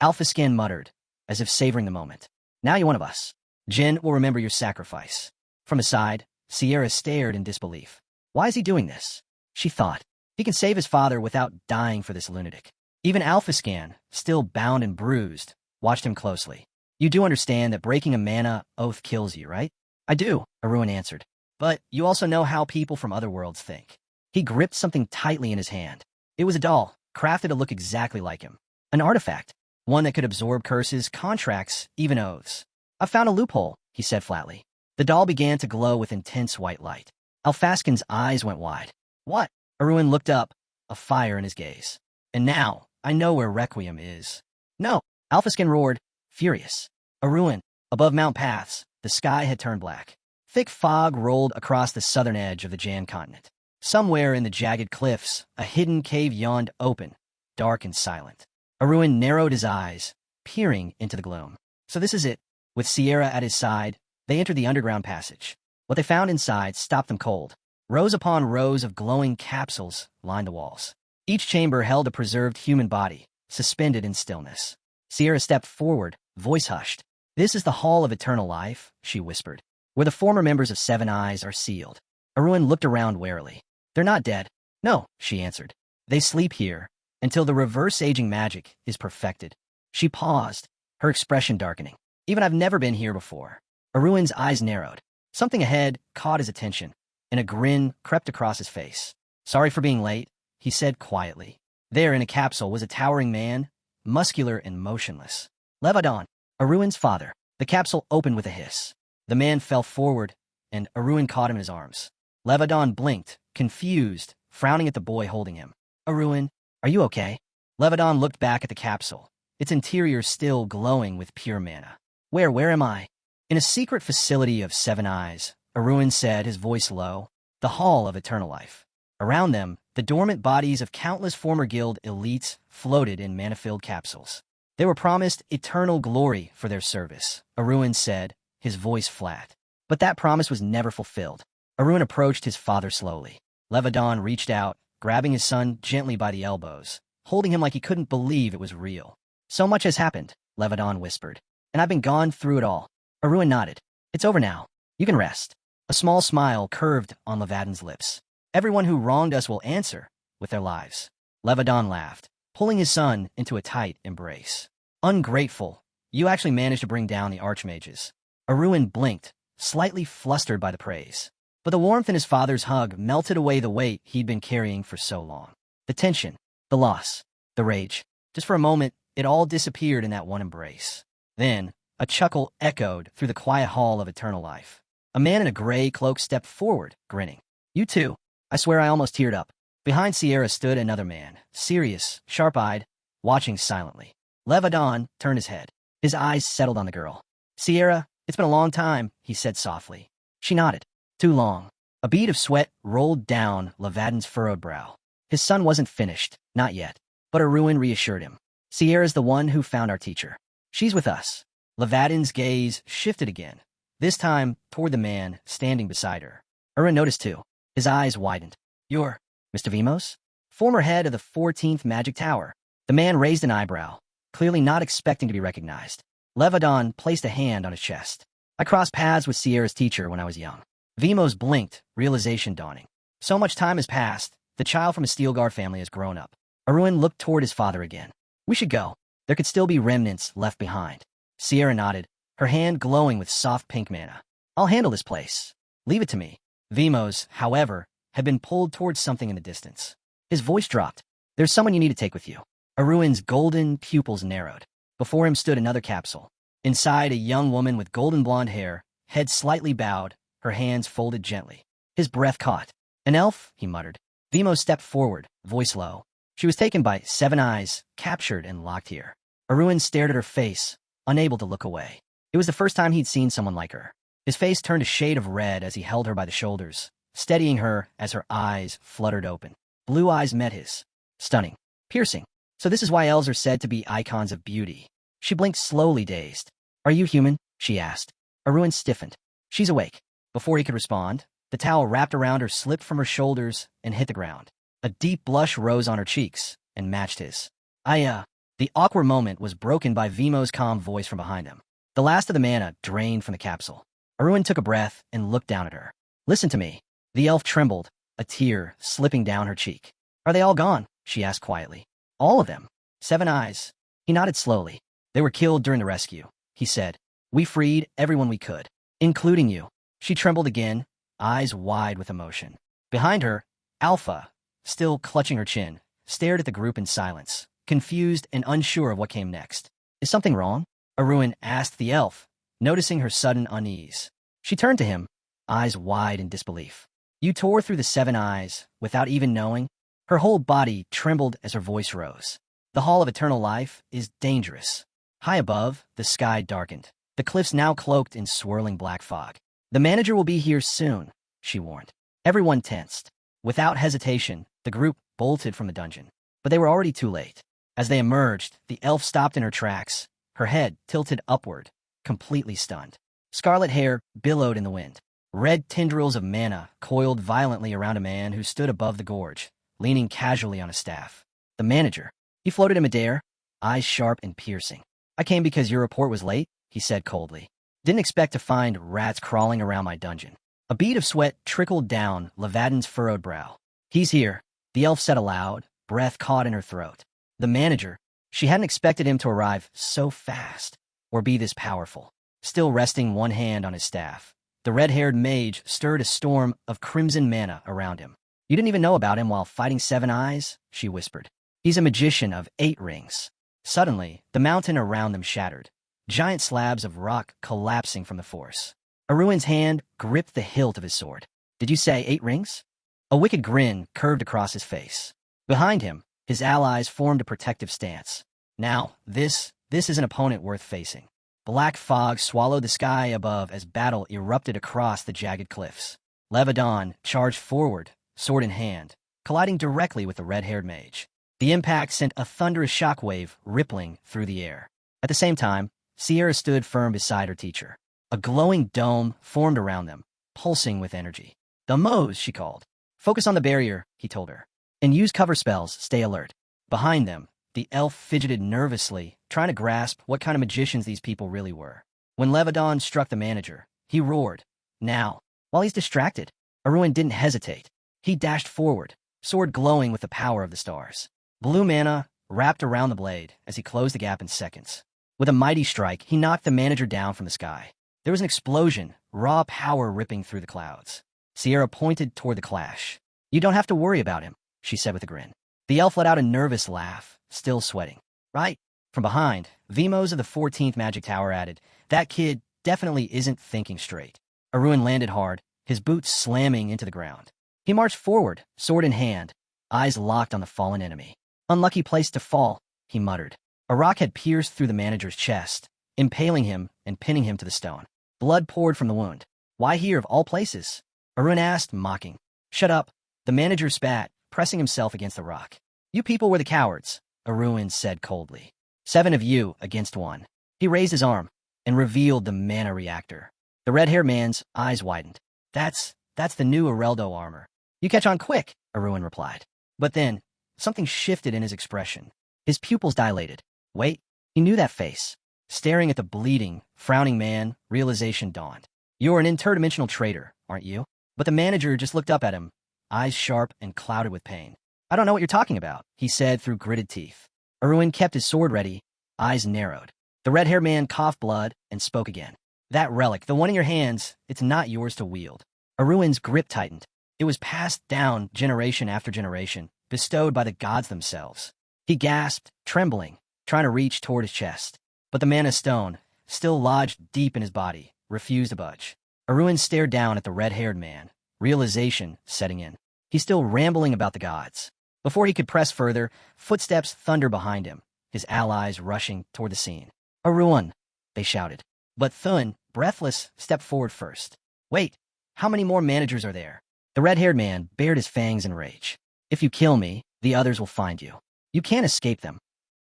Speaker 1: Alphascan muttered, as if savoring the moment. Now you're one of us. Jin will remember your sacrifice. From his side, Sierra stared in disbelief. Why is he doing this? She thought. He can save his father without dying for this lunatic. Even Alphascan, still bound and bruised, watched him closely. You do understand that breaking a mana oath kills you, right? I do, Aruin answered. But you also know how people from other worlds think. He gripped something tightly in his hand. It was a doll, crafted to look exactly like him. An artifact. One that could absorb curses, contracts, even oaths. I found a loophole, he said flatly. The doll began to glow with intense white light. Alphascan's eyes went wide. What? Aruin looked up, a fire in his gaze. And now, I know where Requiem is. No, Alphascan roared, furious. Aruin, above Mount Paths, the sky had turned black. Thick fog rolled across the southern edge of the Jan continent. Somewhere in the jagged cliffs, a hidden cave yawned open, dark and silent. Aruin narrowed his eyes, peering into the gloom. So this is it. With Sierra at his side, they entered the underground passage. What they found inside stopped them cold. Rows upon rows of glowing capsules lined the walls. Each chamber held a preserved human body, suspended in stillness. Sierra stepped forward, voice hushed. This is the Hall of Eternal Life, she whispered, where the former members of Seven Eyes are sealed. Aruin looked around warily. They're not dead. No, she answered. They sleep here, until the reverse-aging magic is perfected. She paused, her expression darkening. Even I've never been here before. Aruin's eyes narrowed. Something ahead caught his attention, and a grin crept across his face. Sorry for being late, he said quietly. There in a capsule was a towering man, muscular and motionless. Levadon, Aruin's father. The capsule opened with a hiss. The man fell forward, and Aruin caught him in his arms. Levadon blinked, confused, frowning at the boy holding him. Aruin, are you okay? Levadon looked back at the capsule, its interior still glowing with pure mana. Where am I? In a secret facility of 7 eyes, Aruin said, his voice low. The Hall of Eternal Life. Around them, the dormant bodies of countless former guild elites floated in mana-filled capsules. They were promised eternal glory for their service, Aruin said, his voice flat. But that promise was never fulfilled. Aruin approached his father slowly. Levadon reached out, grabbing his son gently by the elbows, holding him like he couldn't believe it was real. So much has happened, Levadon whispered. And I've been gone through it all. Aruin nodded. It's over now. You can rest. A small smile curved on Levadon's lips. Everyone who wronged us will answer with their lives. Levadon laughed, pulling his son into a tight embrace. Ungrateful. You actually managed to bring down the archmages. Aruin blinked, slightly flustered by the praise. But the warmth in his father's hug melted away the weight he'd been carrying for so long. The tension, the loss, the rage. Just for a moment, it all disappeared in that one embrace. Then, a chuckle echoed through the quiet hall of eternal life. A man in a gray cloak stepped forward, grinning. You too. I swear I almost teared up. Behind Sierra stood another man, serious, sharp-eyed, watching silently. Levadon turned his head. His eyes settled on the girl. Sierra, it's been a long time, he said softly. She nodded. Too long. A bead of sweat rolled down Levadon's furrowed brow. His son wasn't finished, not yet. But Aruin reassured him. Sierra's the one who found our teacher. She's with us. Levadon's gaze shifted again, this time toward the man standing beside her. Aruin noticed too. His eyes widened. You're Mr. Vimos? Former head of the 14th Magic Tower. The man raised an eyebrow, clearly not expecting to be recognized. Levadon placed a hand on his chest. I crossed paths with Sierra's teacher when I was young. Vimos blinked, realization dawning. So much time has passed, the child from a Steelguard family has grown up. Aruin looked toward his father again. We should go. There could still be remnants left behind. Sierra nodded, her hand glowing with soft pink mana. I'll handle this place. Leave it to me. Vimos, however, had been pulled towards something in the distance. His voice dropped. There's someone you need to take with you. Aruin's golden pupils narrowed. Before him stood another capsule. Inside, a young woman with golden blonde hair, head slightly bowed, her hands folded gently. His breath caught. An elf, he muttered. Vimos stepped forward, voice low. She was taken by 7 eyes, captured and locked here. Aruin stared at her face, unable to look away. It was the first time he'd seen someone like her. His face turned a shade of red as he held her by the shoulders, steadying her as her eyes fluttered open. Blue eyes met his. Stunning. Piercing. So this is why elves are said to be icons of beauty. She blinked slowly, dazed. Are you human? She asked. Aruin stiffened. She's awake. Before he could respond, the towel wrapped around her slipped from her shoulders and hit the ground. A deep blush rose on her cheeks and matched his. The awkward moment was broken by Vimos' calm voice from behind him. The last of the mana drained from the capsule. Aruin took a breath and looked down at her. Listen to me. The elf trembled, a tear slipping down her cheek. Are they all gone? She asked quietly. All of them. 7 eyes. He nodded slowly. They were killed during the rescue, he said. We freed everyone we could, including you. She trembled again, eyes wide with emotion. Behind her, Alpha, still clutching her chin, stared at the group in silence, confused and unsure of what came next. Is something wrong? Aruin asked the elf, noticing her sudden unease. She turned to him, eyes wide in disbelief. You tore through the 7 eyes, without even knowing? Her whole body trembled as her voice rose. The Hall of Eternal Life is dangerous. High above, the sky darkened, the cliffs now cloaked in swirling black fog. The manager will be here soon, she warned. Everyone tensed. Without hesitation, the group bolted from the dungeon. But they were already too late. As they emerged, the elf stopped in her tracks, her head tilted upward, completely stunned. Scarlet hair billowed in the wind. Red tendrils of mana coiled violently around a man who stood above the gorge, leaning casually on a staff. The manager. He floated in midair, eyes sharp and piercing. I came because your report was late, he said coldly. Didn't expect to find rats crawling around my dungeon. A bead of sweat trickled down Levadon's furrowed brow. He's here, the elf said aloud, breath caught in her throat. The manager. She hadn't expected him to arrive so fast, or be this powerful. Still resting one hand on his staff, the red-haired mage stirred a storm of crimson mana around him. You didn't even know about him while fighting 7 eyes, she whispered. He's a magician of 8 rings. Suddenly, the mountain around them shattered, giant slabs of rock collapsing from the force. Aruin's hand gripped the hilt of his sword. Did you say 8 rings? A wicked grin curved across his face. Behind him, his allies formed a protective stance. Now, this is an opponent worth facing. Black fog swallowed the sky above as battle erupted across the jagged cliffs. Levadon charged forward, sword in hand, colliding directly with the red-haired mage. The impact sent a thunderous shockwave rippling through the air. At the same time, Sierra stood firm beside her teacher. A glowing dome formed around them, pulsing with energy. "The Moes," she called. "Focus on the barrier," he told her. "And use cover spells, stay alert." Behind them, the elf fidgeted nervously, trying to grasp what kind of magicians these people really were. When Levadon struck the manager, he roared, "Now!" While he's distracted, Aruin didn't hesitate. He dashed forward, sword glowing with the power of the stars. Blue mana wrapped around the blade as he closed the gap in seconds. With a mighty strike, he knocked the manager down from the sky. There was an explosion, raw power ripping through the clouds. Sierra pointed toward the clash. "You don't have to worry about him," she said with a grin. The elf let out a nervous laugh, still sweating. "Right?" From behind, Vimos of the 14th Magic Tower added, "That kid definitely isn't thinking straight." Aruin landed hard, his boots slamming into the ground. He marched forward, sword in hand, eyes locked on the fallen enemy. "Unlucky place to fall," he muttered. A rock had pierced through the manager's chest, impaling him and pinning him to the stone. Blood poured from the wound. "Why here of all places?" Aruin asked, mocking. "Shut up." The manager spat, pressing himself against the rock. "You people were the cowards," Aruin said coldly. 7 of you against 1. He raised his arm and revealed the mana reactor. The red-haired man's eyes widened. That's the new Ereldo armor. "You catch on quick," Aruin replied. But then, something shifted in his expression. His pupils dilated. Wait, he knew that face. Staring at the bleeding, frowning man, realization dawned. "You're an interdimensional traitor, aren't you?" But the manager just looked up at him, eyes sharp and clouded with pain. "I don't know what you're talking about," he said through gritted teeth. Aruin kept his sword ready, eyes narrowed. The red-haired man coughed blood and spoke again. "That relic, the one in your hands, it's not yours to wield." Aruin's grip tightened. It was passed down generation after generation, bestowed by the gods themselves. He gasped, trembling, trying to reach toward his chest. But the mana stone, still lodged deep in his body, refused to budge. Aruin stared down at the red-haired man, realization setting in. He's still rambling about the gods. Before he could press further, footsteps thundered behind him, his allies rushing toward the scene. "Aruin!" they shouted. But Thun, breathless, stepped forward first. "Wait, how many more managers are there?" The red-haired man bared his fangs in rage. "If you kill me, the others will find you. You can't escape them."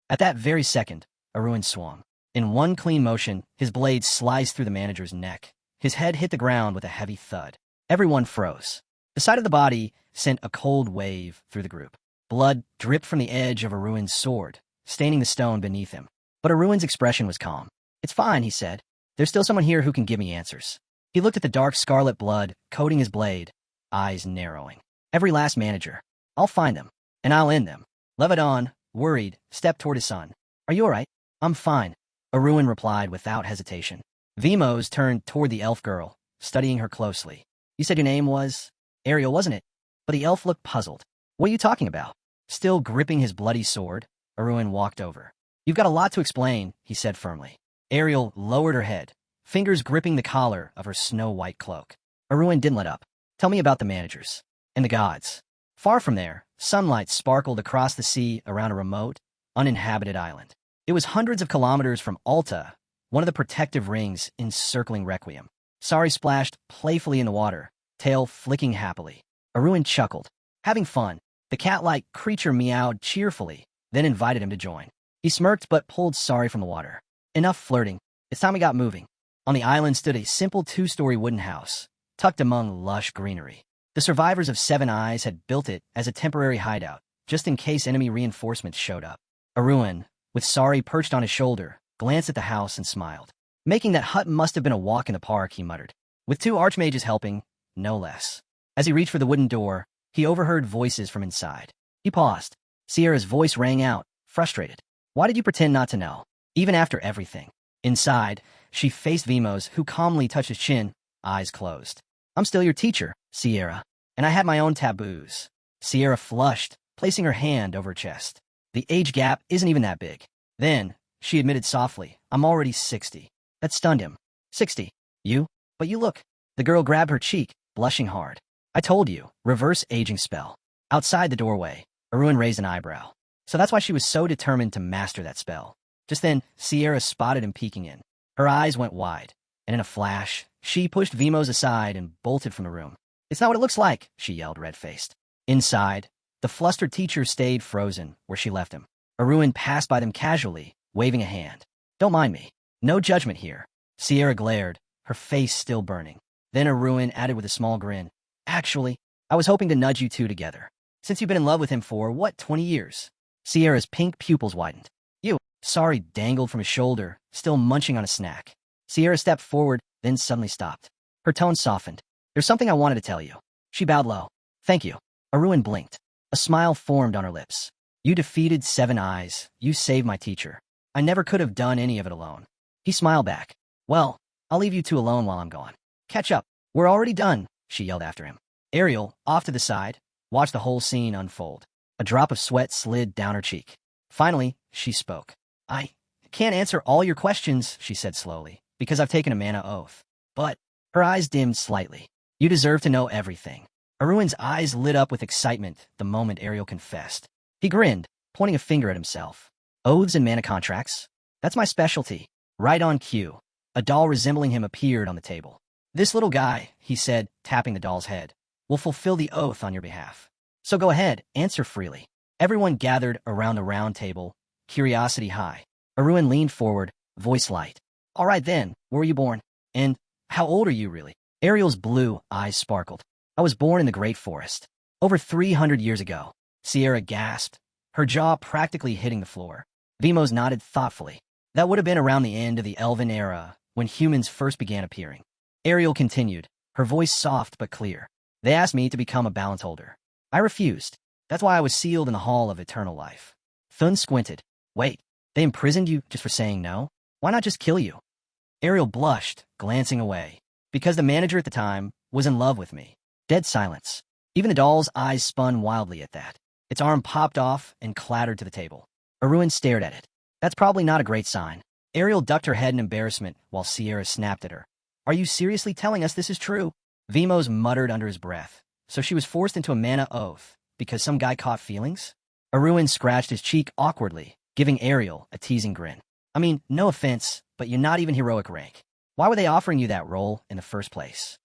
Speaker 1: At that very second, Aruin swung. In one clean motion, his blade sliced through the manager's neck. His head hit the ground with a heavy thud. Everyone froze. The sight of the body sent a cold wave through the group. Blood dripped from the edge of Aruin's sword, staining the stone beneath him. But Aruin's expression was calm. "It's fine," he said. "There's still someone here who can give me answers." He looked at the dark scarlet blood coating his blade, eyes narrowing. "Every last manager. I'll find them, and I'll end them." Levadon, worried, stepped toward his son. "Are you all right?" "I'm fine," Aruin replied without hesitation. Vimos turned toward the elf girl, studying her closely. "You said your name was Ariel, wasn't it?" But the elf looked puzzled. "What are you talking about?" Still gripping his bloody sword, Aruin walked over. "You've got a lot to explain," he said firmly. Ariel lowered her head, fingers gripping the collar of her snow-white cloak. Aruin didn't let up. "Tell me about the managers and the gods." Far from there, sunlight sparkled across the sea around a remote, uninhabited island. It was hundreds of kilometers from Alta, one of the protective rings encircling Requiem. Sari splashed playfully in the water, tail flicking happily. Aruin chuckled. Having fun, the cat-like creature meowed cheerfully, then invited him to join. He smirked but pulled Sari from the water. "Enough flirting. It's time we got moving." On the island stood a simple 2-story wooden house, tucked among lush greenery. The survivors of Seven Eyes had built it as a temporary hideout, just in case enemy reinforcements showed up. Aruin, with Sari perched on his shoulder, glanced at the house and smiled. "Making that hut must have been a walk in the park," he muttered. "With 2 archmages helping, no less." As he reached for the wooden door, he overheard voices from inside. He paused. Sierra's voice rang out, frustrated. "Why did you pretend not to know? Even after everything?" Inside, she faced Vimos, who calmly touched his chin, eyes closed. "I'm still your teacher, Sierra, and I had my own taboos." Sierra flushed, placing her hand over her chest. "The age gap isn't even that big." Then, she admitted softly, "I'm already 60. That stunned him. 60? You? But you look. The girl grabbed her cheek, blushing hard. "I told you, reverse aging spell." Outside the doorway, Aruin raised an eyebrow. So that's why she was so determined to master that spell. Just then, Sierra spotted him peeking in. Her eyes went wide, and in a flash, she pushed Vimos aside and bolted from the room. "It's not what it looks like," she yelled, red-faced. Inside, the flustered teacher stayed frozen where she left him. Aruin passed by them casually, waving a hand. "Don't mind me. No judgment here." Sierra glared, her face still burning. Then Aruin added with a small grin, "Actually, I was hoping to nudge you two together. Since you've been in love with him for, 20 years? Sierra's pink pupils widened. Sorry dangled from his shoulder, still munching on a snack. Sierra stepped forward, then suddenly stopped. Her tone softened. "There's something I wanted to tell you." She bowed low. "Thank you." Aruin blinked. A smile formed on her lips. "You defeated 7 Eyes. You saved my teacher. I never could have done any of it alone." He smiled back. "Well, I'll leave you two alone while I'm gone. Catch up. We're already done," she yelled after him. Ariel, off to the side, watched the whole scene unfold. A drop of sweat slid down her cheek. Finally, she spoke. "I can't answer all your questions," she said slowly, "because I've taken a mana oath. But," her eyes dimmed slightly, "you deserve to know everything." Aruin's eyes lit up with excitement the moment Ariel confessed. He grinned, pointing a finger at himself. "Oaths and mana contracts? That's my specialty." Right on cue, a doll resembling him appeared on the table. "This little guy," he said, tapping the doll's head, "will fulfill the oath on your behalf. So go ahead, answer freely." Everyone gathered around the round table, curiosity high. Aruin leaned forward, voice light. "All right then, where were you born? And how old are you really?" Ariel's blue eyes sparkled. "I was born in the Great Forest. Over 300 years ago." Sierra gasped, her jaw practically hitting the floor. Vimos nodded thoughtfully. "That would have been around the end of the Elven era, when humans first began appearing." Ariel continued, her voice soft but clear. "They asked me to become a balance holder. I refused. That's why I was sealed in the Hall of Eternal Life." Thun squinted. "Wait, they imprisoned you just for saying no? Why not just kill you?" Ariel blushed, glancing away. "Because the manager at the time was in love with me." Dead silence. Even the doll's eyes spun wildly at that. Its arm popped off and clattered to the table. Aruin stared at it. "That's probably not a great sign." Ariel ducked her head in embarrassment while Sierra snapped at her. "Are you seriously telling us this is true?" Vimos muttered under his breath. "So she was forced into a mana oath because some guy caught feelings?" Aruin scratched his cheek awkwardly, giving Ariel a teasing grin. "I mean, no offense, but you're not even heroic rank. Why were they offering you that role in the first place?"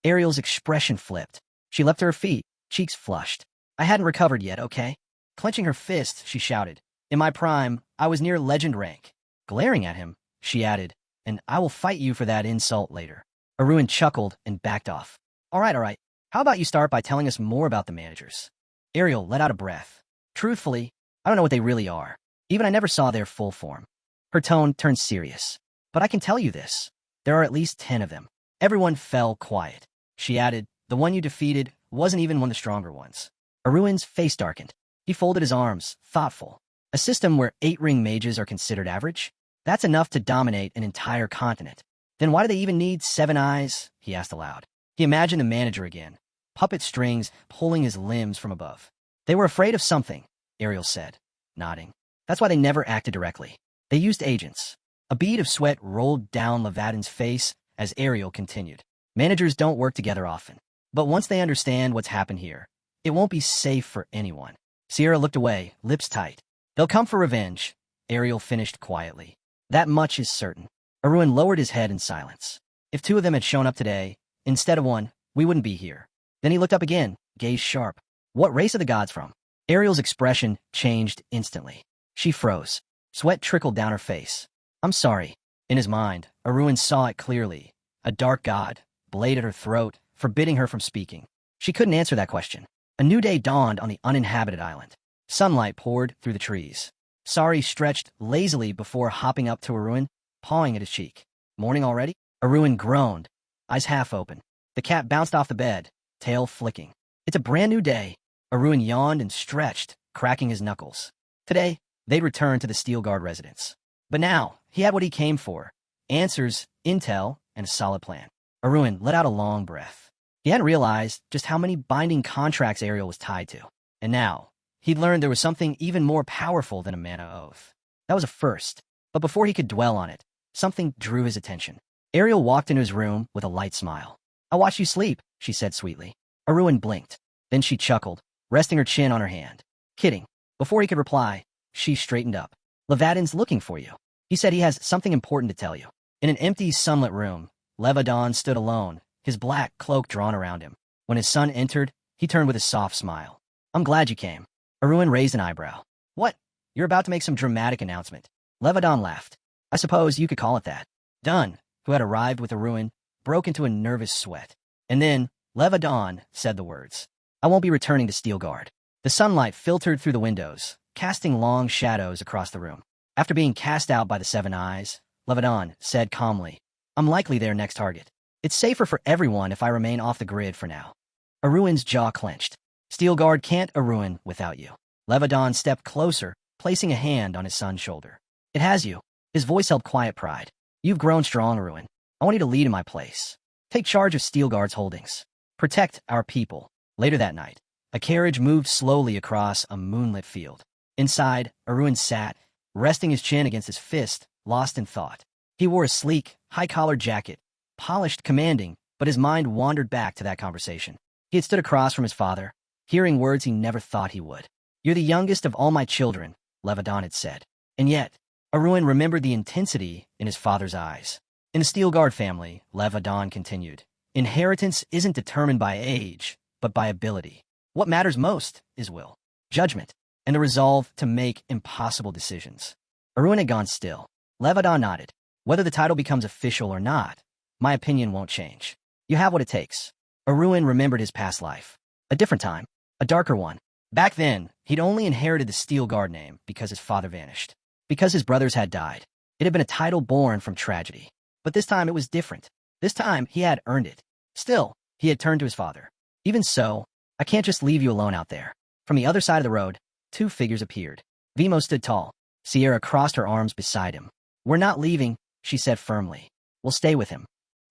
Speaker 1: Ariel's expression flipped. She leapt to her feet, cheeks flushed. "I hadn't recovered yet, okay?" Clenching her fist, she shouted. "In my prime, I was near legend rank." Glaring at him, she added, "And I will fight you for that insult later." Aruin chuckled and backed off. All right. How about you start by telling us more about the managers?" Ariel let out a breath. "Truthfully, I don't know what they really are. Even I never saw their full form." Her tone turned serious. "But I can tell you this. There are at least 10 of them." Everyone fell quiet. She added, "The one you defeated wasn't even one of the stronger ones." Aruin's face darkened. He folded his arms, thoughtful. "A system where 8-ring mages are considered average? That's enough to dominate an entire continent. Then why do they even need 7 Eyes?" he asked aloud. He imagined the manager again, puppet strings pulling his limbs from above. "They were afraid of something," Ariel said, nodding. "That's why they never acted directly. They used agents." A bead of sweat rolled down Levadin's face as Ariel continued. "Managers don't work together often. But once they understand what's happened here, it won't be safe for anyone." Sierra looked away, lips tight. "They'll come for revenge," Ariel finished quietly. "That much is certain." Aruin lowered his head in silence. "If 2 of them had shown up today, instead of 1, we wouldn't be here." Then he looked up again, gaze sharp. "What race are the gods from?" Ariel's expression changed instantly. She froze. Sweat trickled down her face. "I'm sorry." In his mind, Aruin saw it clearly. A dark god, blade at her throat, forbidding her from speaking. She couldn't answer that question. A new day dawned on the uninhabited island. Sunlight poured through the trees. Sari stretched lazily before hopping up to Aruin, pawing at his cheek. "Morning already?" Aruin groaned, eyes half open. The cat bounced off the bed, tail flicking. "It's a brand new day." Aruin yawned and stretched, cracking his knuckles. Today, they'd return to the Steel Guard residence. But now, he had what he came for. Answers, intel, and a solid plan. Aruin let out a long breath. He hadn't realized just how many binding contracts Ariel was tied to. And now, he'd learned there was something even more powerful than a mana oath. That was a first. But before he could dwell on it, something drew his attention. Ariel walked into his room with a light smile. "I watched you sleep," she said sweetly. Aruin blinked. Then she chuckled, resting her chin on her hand. "Kidding. Before he could reply, she straightened up. Levadin's looking for you. He said he has something important to tell you. In an empty, sunlit room, Levadon stood alone, his black cloak drawn around him. When his son entered, he turned with a soft smile. I'm glad you came. Aruin raised an eyebrow. What? You're about to make some dramatic announcement. Levadon laughed. I suppose you could call it that. Dunn, who had arrived with Aruin, broke into a nervous sweat. And then, Levadon said the words. I won't be returning to Steelguard. The sunlight filtered through the windows, casting long shadows across the room. After being cast out by the Seven Eyes, Levadon said calmly, I'm likely their next target. It's safer for everyone if I remain off the grid for now. Aruin's jaw clenched. Steelguard can't Aruin without you. Levadon stepped closer, placing a hand on his son's shoulder. It has you. His voice held quiet pride. You've grown strong, Aruin. I want you to lead in my place. Take charge of Steelguard's holdings. Protect our people. Later that night, a carriage moved slowly across a moonlit field. Inside, Aruin sat, resting his chin against his fist, lost in thought. He wore a sleek, high-collared jacket, polished, commanding, but his mind wandered back to that conversation. He had stood across from his father, hearing words he never thought he would. You're the youngest of all my children, Levadon had said. And yet, Aruin remembered the intensity in his father's eyes. In the Steelguard family, Levadon continued, inheritance isn't determined by age, but by ability. What matters most is will, judgment, and the resolve to make impossible decisions. Aruin had gone still. Levadon nodded. Whether the title becomes official or not, my opinion won't change. You have what it takes. Aruin remembered his past life. A different time, a darker one. Back then, he'd only inherited the Steelguard name because his father vanished. Because his brothers had died. It had been a title born from tragedy. But this time it was different. This time he had earned it. Still, he had turned to his father. Even so, I can't just leave you alone out there. From the other side of the road, two figures appeared. Vimo stood tall. Sierra crossed her arms beside him. We're not leaving, she said firmly. We'll stay with him.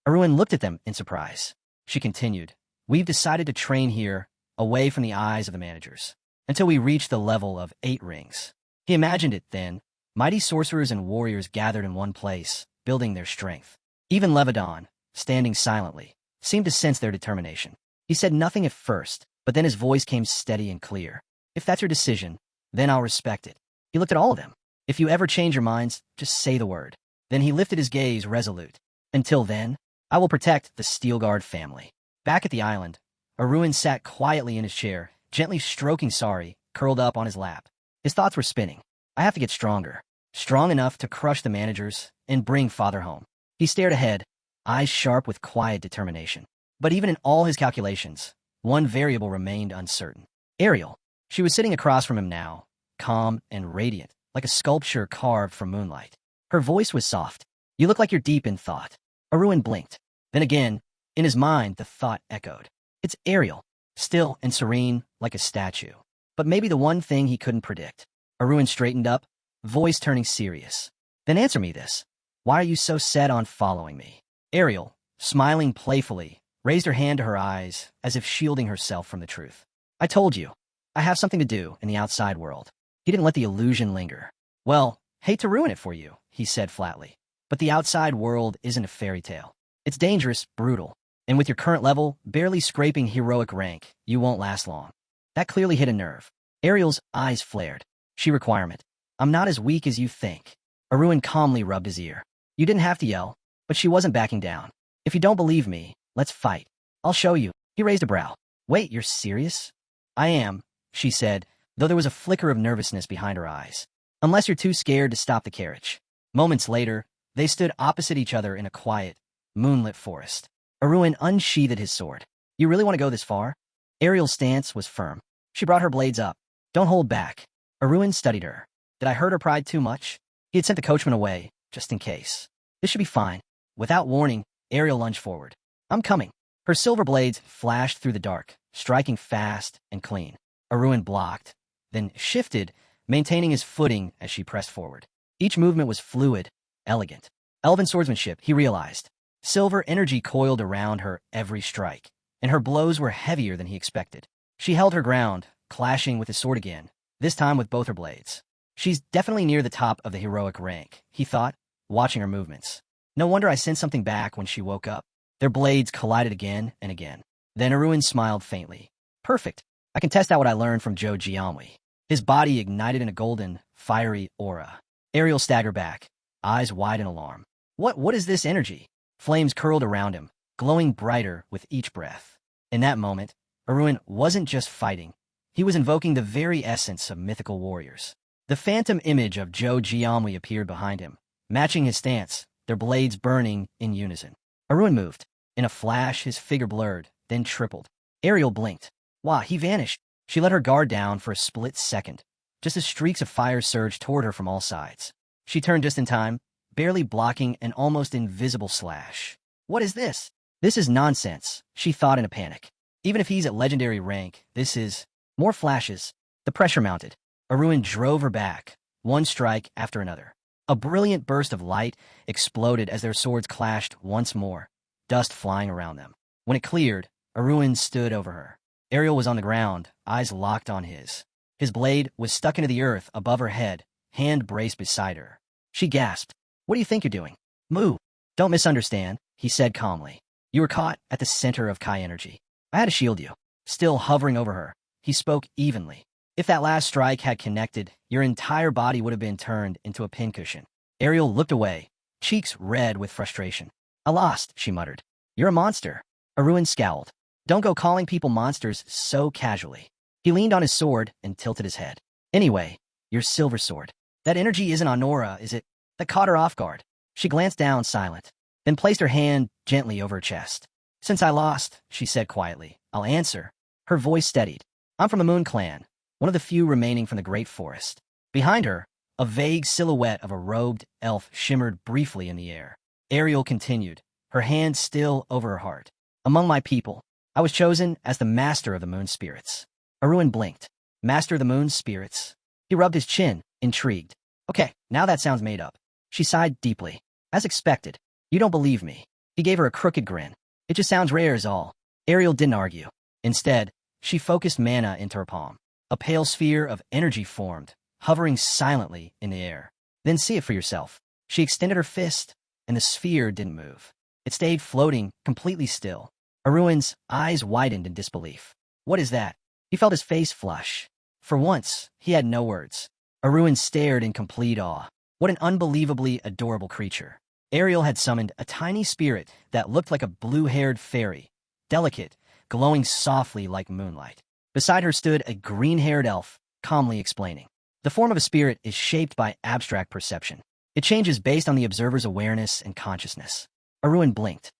Speaker 1: Aruin looked at them in surprise. She continued, we've decided to train here, away from the eyes of the managers, until we reach the level of 8 rings. He imagined it then, mighty sorcerers and warriors gathered in one place, building their strength. Even Levadon, standing silently, seemed to sense their determination. He said nothing at first, but then his voice came steady and clear. If that's your decision, then I'll respect it. He looked at all of them. If you ever change your minds, just say the word. Then he lifted his gaze resolute. Until then, I will protect the Steelguard family. Back at the island, Aruin sat quietly in his chair, gently stroking Sari, curled up on his lap. His thoughts were spinning. I have to get stronger. Strong enough to crush the managers and bring father home. He stared ahead, eyes sharp with quiet determination. But even in all his calculations, one variable remained uncertain. Ariel. She was sitting across from him now, calm and radiant, like a sculpture carved from moonlight. Her voice was soft. You look like you're deep in thought. Aruin blinked. Then again, in his mind, the thought echoed. It's Ariel, still and serene like a statue. But maybe the one thing he couldn't predict. Aruin straightened up, voice turning serious. Then answer me this. Why are you so set on following me? Ariel, smiling playfully, raised her hand to her eyes as if shielding herself from the truth. I told you, I have something to do in the outside world. He didn't let the illusion linger. Well, hate to ruin it for you, he said flatly. But the outside world isn't a fairy tale. It's dangerous, brutal. And with your current level, barely scraping heroic rank, you won't last long. That clearly hit a nerve. Ariel's eyes flared. She requirement. I'm not as weak as you think. Aruin calmly rubbed his ear. You didn't have to yell, but she wasn't backing down. If you don't believe me, let's fight. I'll show you. He raised a brow. Wait, you're serious? I am, she said, though there was a flicker of nervousness behind her eyes. Unless you're too scared to stop the carriage. Moments later, they stood opposite each other in a quiet, moonlit forest. Aruin unsheathed his sword. You really want to go this far? Ariel's stance was firm. She brought her blades up. Don't hold back. Aruin studied her. Did I hurt her pride too much? He had sent the coachman away, just in case. This should be fine. Without warning, Ariel lunged forward. I'm coming. Her silver blades flashed through the dark, striking fast and clean. Aruin blocked, then shifted, maintaining his footing as she pressed forward. Each movement was fluid, elegant. Elven swordsmanship, he realized. Silver energy coiled around her every strike, and her blows were heavier than he expected. She held her ground, clashing with his sword again, this time with both her blades. She's definitely near the top of the heroic rank, he thought, watching her movements. No wonder I sensed something back when she woke up. Their blades collided again and again. Then Aruin smiled faintly. Perfect. I can test out what I learned from Joe Gianwi. His body ignited in a golden, fiery aura. Ariel staggered back, eyes wide in alarm. What is this energy? Flames curled around him, glowing brighter with each breath. In that moment, Aruin wasn't just fighting. He was invoking the very essence of mythical warriors. The phantom image of Zhou Jiamui appeared behind him, matching his stance, their blades burning in unison. Aruin moved. In a flash, his figure blurred, then tripled. Ariel blinked. Wah, he vanished. She let her guard down for a split second, just as streaks of fire surged toward her from all sides. She turned just in time, barely blocking an almost invisible slash. What is this? This is nonsense, she thought in a panic. Even if he's at legendary rank, this is... More flashes. The pressure mounted. Aruin drove her back, one strike after another. A brilliant burst of light exploded as their swords clashed once more, dust flying around them. When it cleared, Aruin stood over her. Ariel was on the ground, eyes locked on his. His blade was stuck into the earth above her head, hand braced beside her. She gasped. What do you think you're doing? Mu. Don't misunderstand, he said calmly. You were caught at the center of Kai energy. I had to shield you. Still hovering over her, he spoke evenly. If that last strike had connected, your entire body would have been turned into a pincushion. Ariel looked away, cheeks red with frustration. I lost, she muttered. You're a monster. Aruin scowled. Don't go calling people monsters so casually. He leaned on his sword and tilted his head. Anyway, your silver sword. That energy isn't on Nora, is it? That caught her off guard. She glanced down, silent, then placed her hand gently over her chest. Since I lost, she said quietly, I'll answer. Her voice steadied. I'm from the Moon Clan, one of the few remaining from the Great Forest. Behind her, a vague silhouette of a robed elf shimmered briefly in the air. Ariel continued, her hand still over her heart. Among my people, I was chosen as the master of the moon spirits. Aruin blinked. Master of the moon spirits? He rubbed his chin, intrigued. Okay, now that sounds made up. She sighed deeply. As expected. You don't believe me. He gave her a crooked grin. It just sounds rare is all. Ariel didn't argue. Instead, she focused mana into her palm. A pale sphere of energy formed, hovering silently in the air. Then see it for yourself. She extended her fist, and the sphere didn't move. It stayed floating, completely still. Aruin's eyes widened in disbelief. What is that? He felt his face flush. For once, he had no words. Aruin stared in complete awe. What an unbelievably adorable creature. Ariel had summoned a tiny spirit that looked like a blue-haired fairy, delicate, glowing softly like moonlight. Beside her stood a green-haired elf, calmly explaining. The form of a spirit is shaped by abstract perception. It changes based on the observer's awareness and consciousness. Aruin blinked.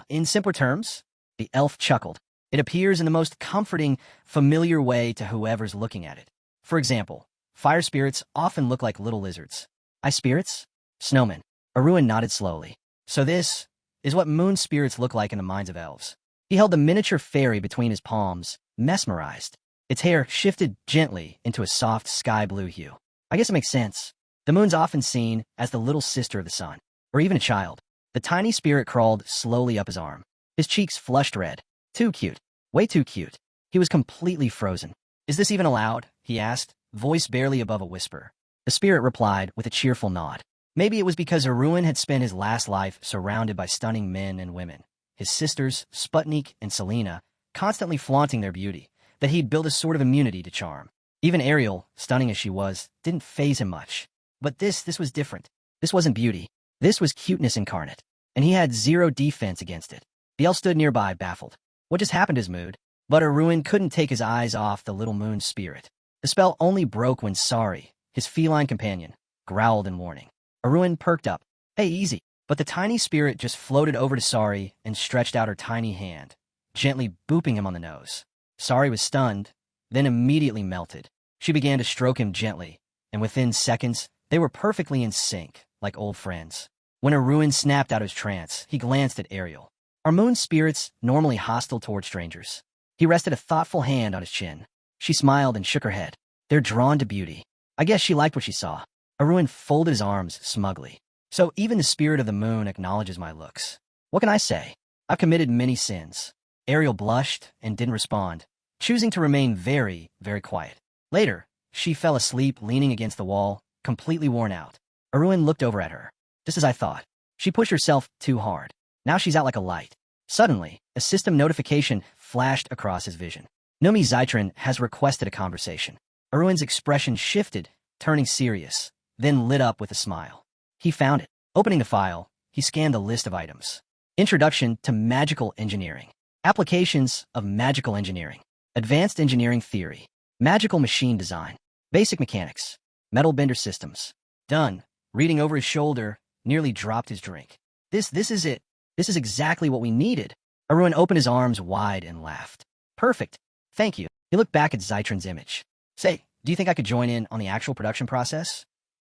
Speaker 1: In simpler terms? The elf chuckled. It appears in the most comforting, familiar way to whoever's looking at it. For example, fire spirits often look like little lizards. Ice spirits? Snowmen. Aruin nodded slowly. So this is what moon spirits look like in the minds of elves. He held the miniature fairy between his palms, mesmerized. Its hair shifted gently into a soft sky blue hue. I guess it makes sense. The moon's often seen as the little sister of the sun, or even a child. The tiny spirit crawled slowly up his arm. His cheeks flushed red. Too cute. Way too cute. He was completely frozen. Is this even allowed? He asked, voice barely above a whisper. The spirit replied with a cheerful nod. Maybe it was because Aruin had spent his last life surrounded by stunning men and women, his sisters, Sputnik and Selena, constantly flaunting their beauty, that he'd built a sort of immunity to charm. Even Ariel, stunning as she was, didn't faze him much. But this was different. This wasn't beauty. This was cuteness incarnate. And he had zero defense against it. The elf stood nearby, baffled. What just happened to his mood? But Aruin couldn't take his eyes off the little moon spirit. The spell only broke when Sari, his feline companion, growled in warning. Aruin perked up. Hey, easy. But the tiny spirit just floated over to Sari and stretched out her tiny hand, gently booping him on the nose. Sari was stunned, then immediately melted. She began to stroke him gently, and within seconds, they were perfectly in sync, like old friends. When Aruin snapped out of his trance, he glanced at Ariel. Are moon spirits normally hostile toward strangers? He rested a thoughtful hand on his chin. She smiled and shook her head. They're drawn to beauty. I guess she liked what she saw. Aruin folded his arms smugly. So even the spirit of the moon acknowledges my looks. What can I say? I've committed many sins. Ariel blushed and didn't respond, choosing to remain very, very quiet. Later, she fell asleep leaning against the wall, completely worn out. Aruin looked over at her. Just as I thought. She pushed herself too hard. Now she's out like a light. Suddenly, a system notification flashed across his vision. Numi Zytran has requested a conversation. Aruin's expression shifted, turning serious, then lit up with a smile. He found it. Opening the file, he scanned the list of items. Introduction to Magical Engineering. Applications of Magical Engineering. Advanced Engineering Theory. Magical Machine Design. Basic Mechanics. Metal Bender Systems. Done. Reading over his shoulder, nearly dropped his drink. This is it. This is exactly what we needed. Aruin opened his arms wide and laughed. Perfect. Thank you. He looked back at Zytron's image. Say, do you think I could join in on the actual production process?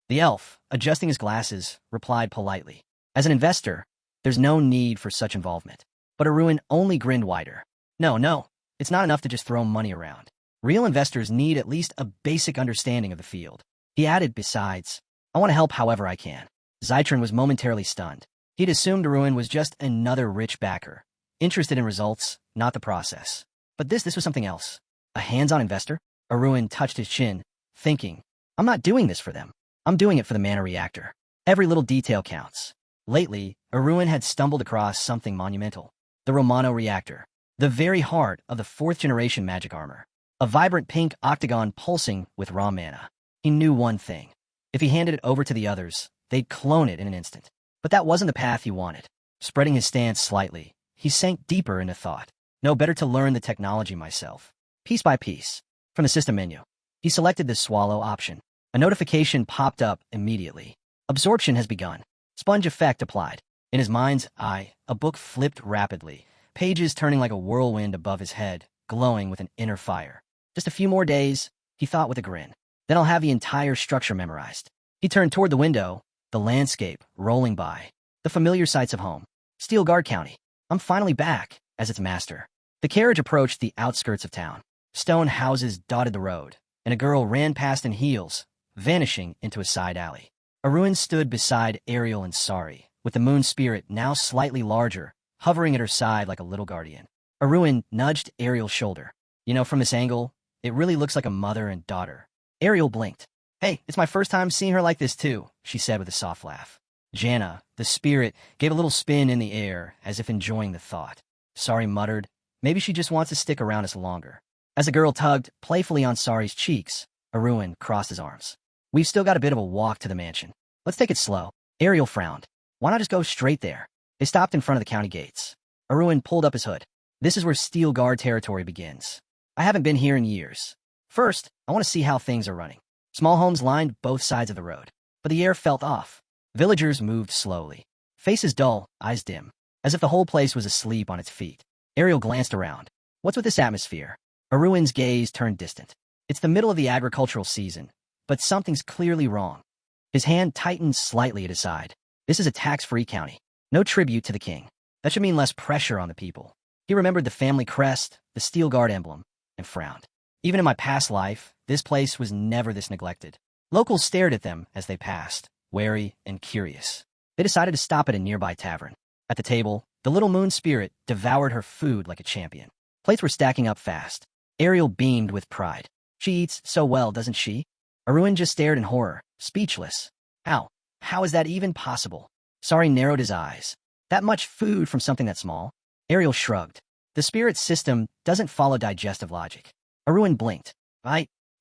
Speaker 1: The elf, adjusting his glasses, replied politely. As an investor, there's no need for such involvement. But Aruin only grinned wider. No, it's not enough to just throw money around. Real investors need at least a basic understanding of the field. He added, besides, I want to help however I can. Zytron was momentarily stunned. He'd assumed Aruin was just another rich backer, interested in results, not the process. But this was something else. A hands-on investor? Aruin touched his chin, thinking, I'm not doing this for them. I'm doing it for the mana reactor. Every little detail counts. Lately, Aruin had stumbled across something monumental. The Romano reactor. The very heart of the 4th-generation magic armor. A vibrant pink octagon pulsing with raw mana. He knew one thing. If he handed it over to the others, they'd clone it in an instant. But that wasn't the path he wanted. Spreading his stance slightly, he sank deeper into thought. No, better to learn the technology myself. Piece by piece. From the system menu, he selected the swallow option. A notification popped up immediately. Absorption has begun. Sponge effect applied. In his mind's eye, a book flipped rapidly, pages turning like a whirlwind above his head, glowing with an inner fire. Just a few more days, he thought with a grin. Then I'll have the entire structure memorized. He turned toward the window, the landscape rolling by. The familiar sights of home. Steelguard County. I'm finally back, as its master. The carriage approached the outskirts of town. Stone houses dotted the road, and a girl ran past in heels, vanishing into a side alley. Aruin stood beside Ariel and Sari, with the moon spirit now slightly larger, hovering at her side like a little guardian. Aruin nudged Ariel's shoulder. You know, from this angle, it really looks like a mother and daughter. Ariel blinked. Hey, it's my first time seeing her like this too, she said with a soft laugh. Janna, the spirit, gave a little spin in the air, as if enjoying the thought. Sari muttered, maybe she just wants to stick around us longer. As the girl tugged playfully on Sari's cheeks, Aruin crossed his arms. We've still got a bit of a walk to the mansion. Let's take it slow. Ariel frowned. Why not just go straight there? They stopped in front of the county gates. Aruin pulled up his hood. This is where Steel Guard territory begins. I haven't been here in years. First, I want to see how things are running. Small homes lined both sides of the road, but the air felt off. Villagers moved slowly. Faces dull, eyes dim, as if the whole place was asleep on its feet. Ariel glanced around. What's with this atmosphere? Aruin's gaze turned distant. It's the middle of the agricultural season, but something's clearly wrong. His hand tightened slightly at his side. This is a tax-free county. No tribute to the king. That should mean less pressure on the people. He remembered the family crest, the Steel Guard emblem, and frowned. Even in my past life, this place was never this neglected. Locals stared at them as they passed, wary and curious. They decided to stop at a nearby tavern. At the table, the little moon spirit devoured her food like a champion. Plates were stacking up fast. Ariel beamed with pride. She eats so well, doesn't she? Aruin just stared in horror, speechless. How is that even possible? Sari narrowed his eyes. That much food from something that small? Ariel shrugged. The spirit system doesn't follow digestive logic. Aruin blinked.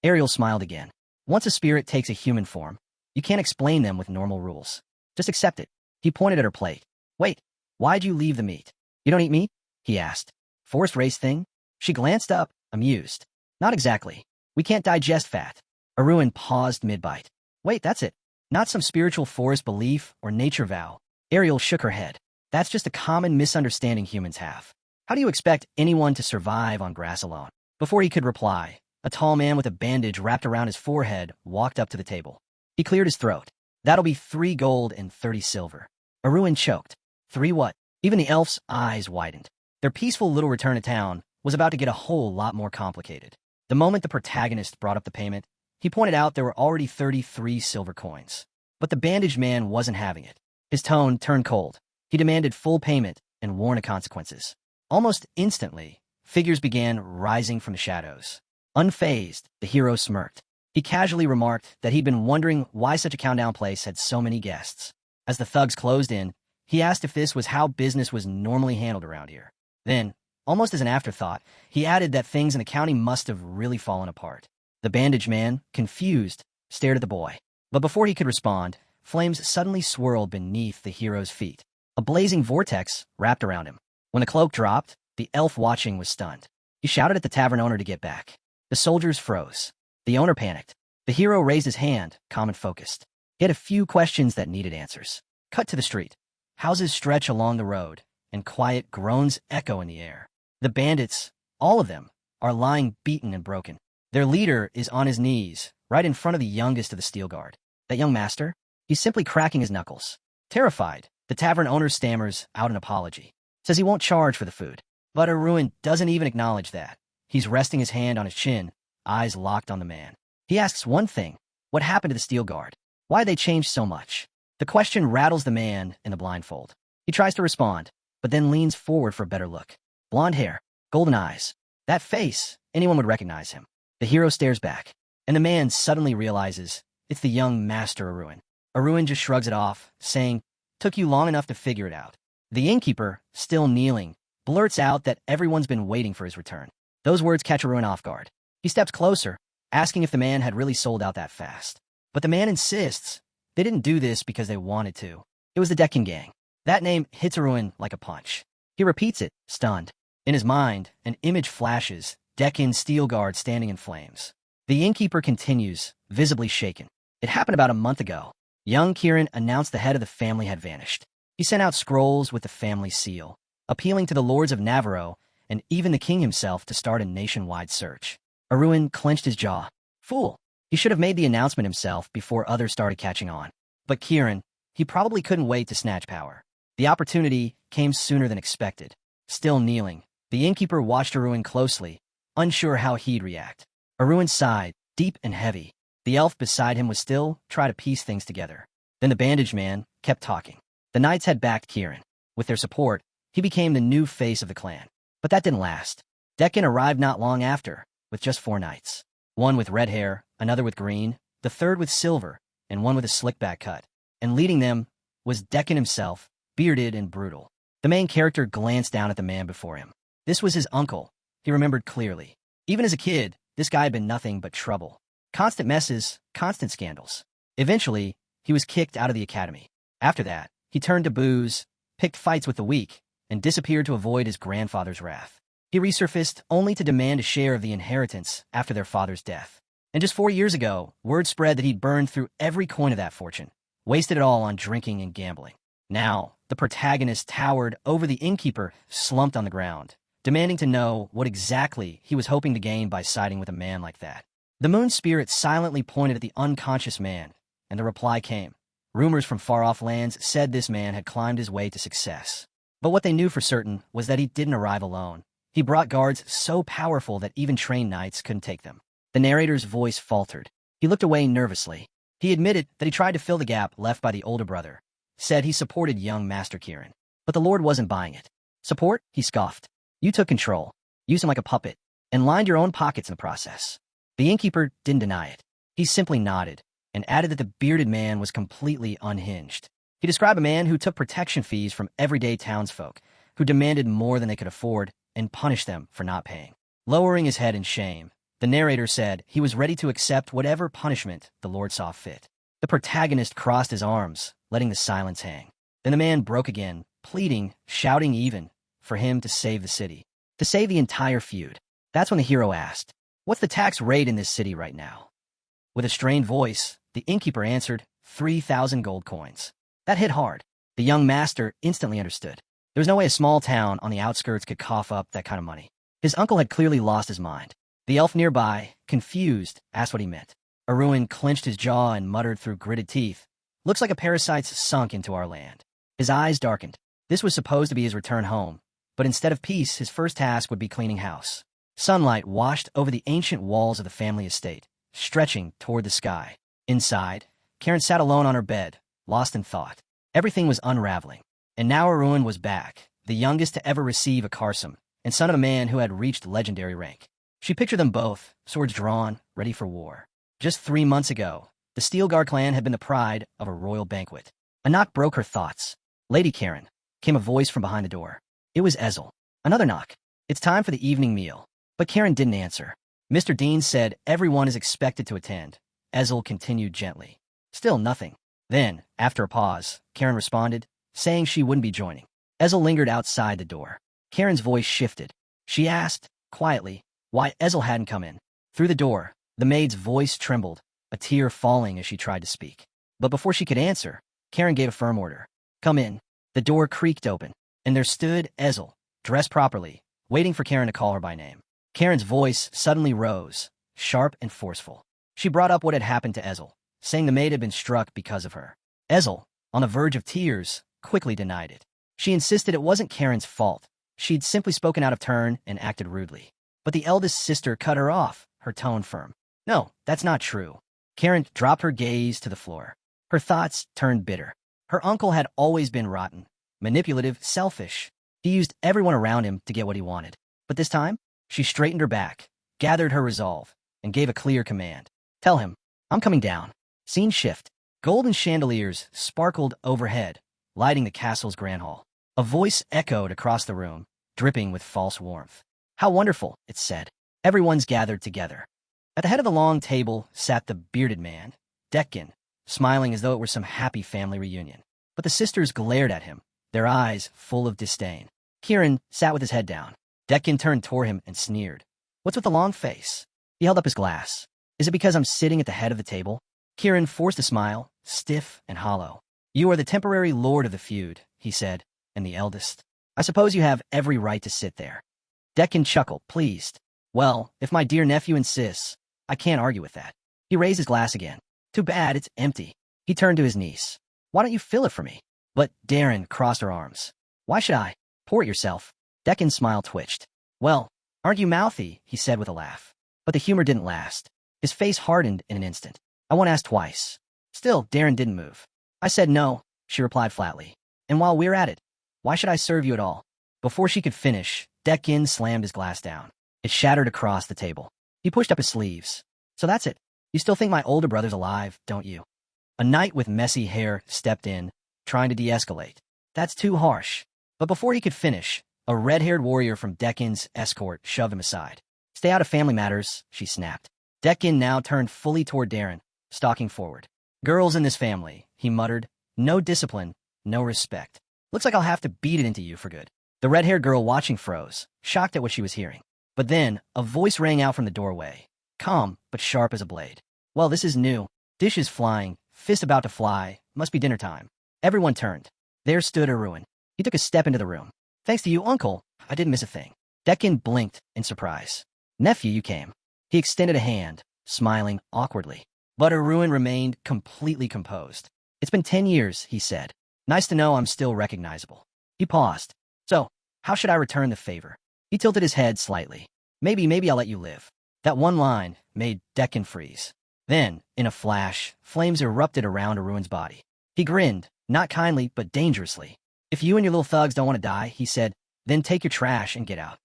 Speaker 1: Ariel smiled again. Once a spirit takes a human form, you can't explain them with normal rules. Just accept it. He pointed at her plate. Wait, why'd you leave the meat? You don't eat meat? He asked. Forced race thing? She glanced up, amused. Not exactly. We can't digest fat. Aruin paused mid-bite. Wait, that's it. Not some spiritual forest belief or nature vow. Ariel shook her head. That's just a common misunderstanding humans have. How do you expect anyone to survive on grass alone? Before he could reply, a tall man with a bandage wrapped around his forehead walked up to the table. He cleared his throat. That'll be 3 gold and 30 silver. Aruin choked. 3 what? Even the elf's eyes widened. Their peaceful little return to town was about to get a whole lot more complicated. The moment the protagonist brought up the payment, he pointed out there were already 33 silver coins. But the bandaged man wasn't having it. His tone turned cold. He demanded full payment and warned of consequences. Almost instantly, figures began rising from the shadows. Unfazed, the hero smirked. He casually remarked that he'd been wondering why such a countdown place had so many guests. As the thugs closed in, he asked if this was how business was normally handled around here. Then, almost as an afterthought, he added that things in the county must have really fallen apart. The bandaged man, confused, stared at the boy. But before he could respond, flames suddenly swirled beneath the hero's feet. A blazing vortex wrapped around him. When the cloak dropped, the elf watching was stunned. He shouted at the tavern owner to get back. The soldiers froze. The owner panicked. The hero raised his hand, calm and focused. He had a few questions that needed answers. Cut to the street. Houses stretch along the road, and quiet groans echo in the air. The bandits, all of them, are lying beaten and broken. Their leader is on his knees, right in front of the youngest of the steel guard. That young master? He's simply cracking his knuckles. Terrified, the tavern owner stammers out an apology. Says he won't charge for the food. But Aruin doesn't even acknowledge that. He's resting his hand on his chin, eyes locked on the man. He asks one thing. What happened to the steel guard? Why they changed so much? The question rattles the man in the blindfold. He tries to respond, but then leans forward for a better look. Blonde hair, golden eyes. That face, anyone would recognize him. The hero stares back, and the man suddenly realizes it's the young master Aruin. Aruin just shrugs it off, saying, "Took you long enough to figure it out." The innkeeper, still kneeling, blurts out that everyone's been waiting for his return. Those words catch Aruin off guard. He steps closer, asking if the man had really sold out that fast. But the man insists they didn't do this because they wanted to. It was the Deccan gang. That name hits Aruin like a punch. He repeats it, stunned. In his mind, an image flashes, Deccan steel guard standing in flames. The innkeeper continues, visibly shaken. It happened about a month ago. Young Kieran announced the head of the family had vanished. He sent out scrolls with the family seal, appealing to the lords of Navarro and even the king himself to start a nationwide search. Aruin clenched his jaw. Fool! He should have made the announcement himself before others started catching on. But Kieran, he probably couldn't wait to snatch power. The opportunity came sooner than expected. Still kneeling, the innkeeper watched Aruin closely, unsure how he'd react. Aruin sighed, deep and heavy. The elf beside him was still trying to piece things together. Then the bandaged man kept talking. The knights had backed Kieran. With their support, he became the new face of the clan. But that didn't last. Deccan arrived not long after, with just 4 knights. One with red hair, another with green, the third with silver, and one with a slick-back cut. And leading them was Deccan himself, bearded and brutal. The main character glanced down at the man before him. This was his uncle. He remembered clearly. Even as a kid, this guy had been nothing but trouble. Constant messes, constant scandals. Eventually, he was kicked out of the academy. After that, he turned to booze, picked fights with the weak, and disappeared to avoid his grandfather's wrath. He resurfaced only to demand a share of the inheritance after their father's death. And just 4 years ago, word spread that he'd burned through every coin of that fortune, wasted it all on drinking and gambling. Now, the protagonist towered over the innkeeper, slumped on the ground, demanding to know what exactly he was hoping to gain by siding with a man like that. The moon spirit silently pointed at the unconscious man, and the reply came. Rumors from far-off lands said this man had climbed his way to success. But what they knew for certain was that he didn't arrive alone. He brought guards so powerful that even trained knights couldn't take them. The narrator's voice faltered. He looked away nervously. He admitted that he tried to fill the gap left by the older brother. Said he supported young Master Kieran. But the Lord wasn't buying it. Support? He scoffed. You took control, used him like a puppet, and lined your own pockets in the process. The innkeeper didn't deny it. He simply nodded, and added that the bearded man was completely unhinged. He described a man who took protection fees from everyday townsfolk, who demanded more than they could afford, and punished them for not paying. Lowering his head in shame, the narrator said he was ready to accept whatever punishment the Lord saw fit. The protagonist crossed his arms, letting the silence hang. Then the man broke again, pleading, shouting even, for him to save the city. To save the entire feud. That's when the hero asked, "What's the tax rate in this city right now?" With a strained voice, the innkeeper answered, 3,000 gold coins. That hit hard. The young master instantly understood. There was no way a small town on the outskirts could cough up that kind of money. His uncle had clearly lost his mind. The elf nearby, confused, asked what he meant. Aruin clenched his jaw and muttered through gritted teeth, "Looks like a parasite's sunk into our land." His eyes darkened. This was supposed to be his return home, but instead of peace, his first task would be cleaning house. Sunlight washed over the ancient walls of the family estate, stretching toward the sky. Inside, Kieran sat alone on her bed, lost in thought. Everything was unraveling. And now Aruin was back, the youngest to ever receive a Karsam, and son of a man who had reached legendary rank. She pictured them both, swords drawn, ready for war. Just 3 months ago, the Steelguard clan had been the pride of a royal banquet. A knock broke her thoughts. "Lady Kieran," came a voice from behind the door. It was Ezel. Another knock. "It's time for the evening meal." But Kieran didn't answer. Mr. Dean said everyone is expected to attend. Ezel continued gently. Still nothing. Then, after a pause, Kieran responded, saying she wouldn't be joining. Ezel lingered outside the door. Kieran's voice shifted. She asked, quietly, why Ezel hadn't come in. Through the door, the maid's voice trembled, a tear falling as she tried to speak. But before she could answer, Kieran gave a firm order. Come in. The door creaked open, and there stood Ezel, dressed properly, waiting for Kieran to call her by name. Kieran's voice suddenly rose, sharp and forceful. She brought up what had happened to Ezel, saying the maid had been struck because of her. Ezel, on the verge of tears, quickly denied it. She insisted it wasn't Kieran's fault. She'd simply spoken out of turn and acted rudely. But the eldest sister cut her off, her tone firm. No, that's not true. Kieran dropped her gaze to the floor. Her thoughts turned bitter. Her uncle had always been rotten, manipulative, selfish. He used everyone around him to get what he wanted. But this time, she straightened her back, gathered her resolve, and gave a clear command. Tell him, I'm coming down. Scene shift. Golden chandeliers sparkled overhead, lighting the castle's grand hall. A voice echoed across the room, dripping with false warmth. How wonderful, it said. Everyone's gathered together. At the head of the long table sat the bearded man, Dekin, smiling as though it were some happy family reunion. But the sisters glared at him, their eyes full of disdain. Kieran sat with his head down. Dekin turned toward him and sneered. What's with the long face? He held up his glass. Is it because I'm sitting at the head of the table? Kieran forced a smile, stiff and hollow. You are the temporary lord of the feud, he said, and the eldest. I suppose you have every right to sit there. Dekin chuckled, pleased. Well, if my dear nephew insists, I can't argue with that. He raised his glass again. Too bad, it's empty. He turned to his niece. Why don't you fill it for me? But Darren crossed her arms. Why should I? Pour it yourself. Dekin's smile twitched. Well, aren't you mouthy, he said with a laugh. But the humor didn't last. His face hardened in an instant. I won't ask twice. Still, Darren didn't move. I said no, she replied flatly. And while we're at it, why should I serve you at all? Before she could finish, Dekin slammed his glass down. It shattered across the table. He pushed up his sleeves. So that's it. You still think my older brother's alive, don't you? A knight with messy hair stepped in, trying to de-escalate. That's too harsh. But before he could finish, a red-haired warrior from Dekin's escort shoved him aside. Stay out of family matters, she snapped. Dekin now turned fully toward Darren, stalking forward. Girls in this family, he muttered. No discipline, no respect. Looks like I'll have to beat it into you for good. The red-haired girl watching froze, shocked at what she was hearing. But then, a voice rang out from the doorway, calm but sharp as a blade. Well, this is new. Dishes flying, fist about to fly, must be dinner time. Everyone turned. There stood Aruin. He took a step into the room. Thanks to you, uncle, I didn't miss a thing. Dekin blinked in surprise. Nephew, you came. He extended a hand, smiling awkwardly. But Aruin remained completely composed. It's been 10 years, he said. Nice to know I'm still recognizable. He paused. So, how should I return the favor? He tilted his head slightly. Maybe I'll let you live. That one line made Dekin freeze. Then, in a flash, flames erupted around Aruin's body. He grinned, not kindly, but dangerously. If you and your little thugs don't want to die, he said, then take your trash and get out.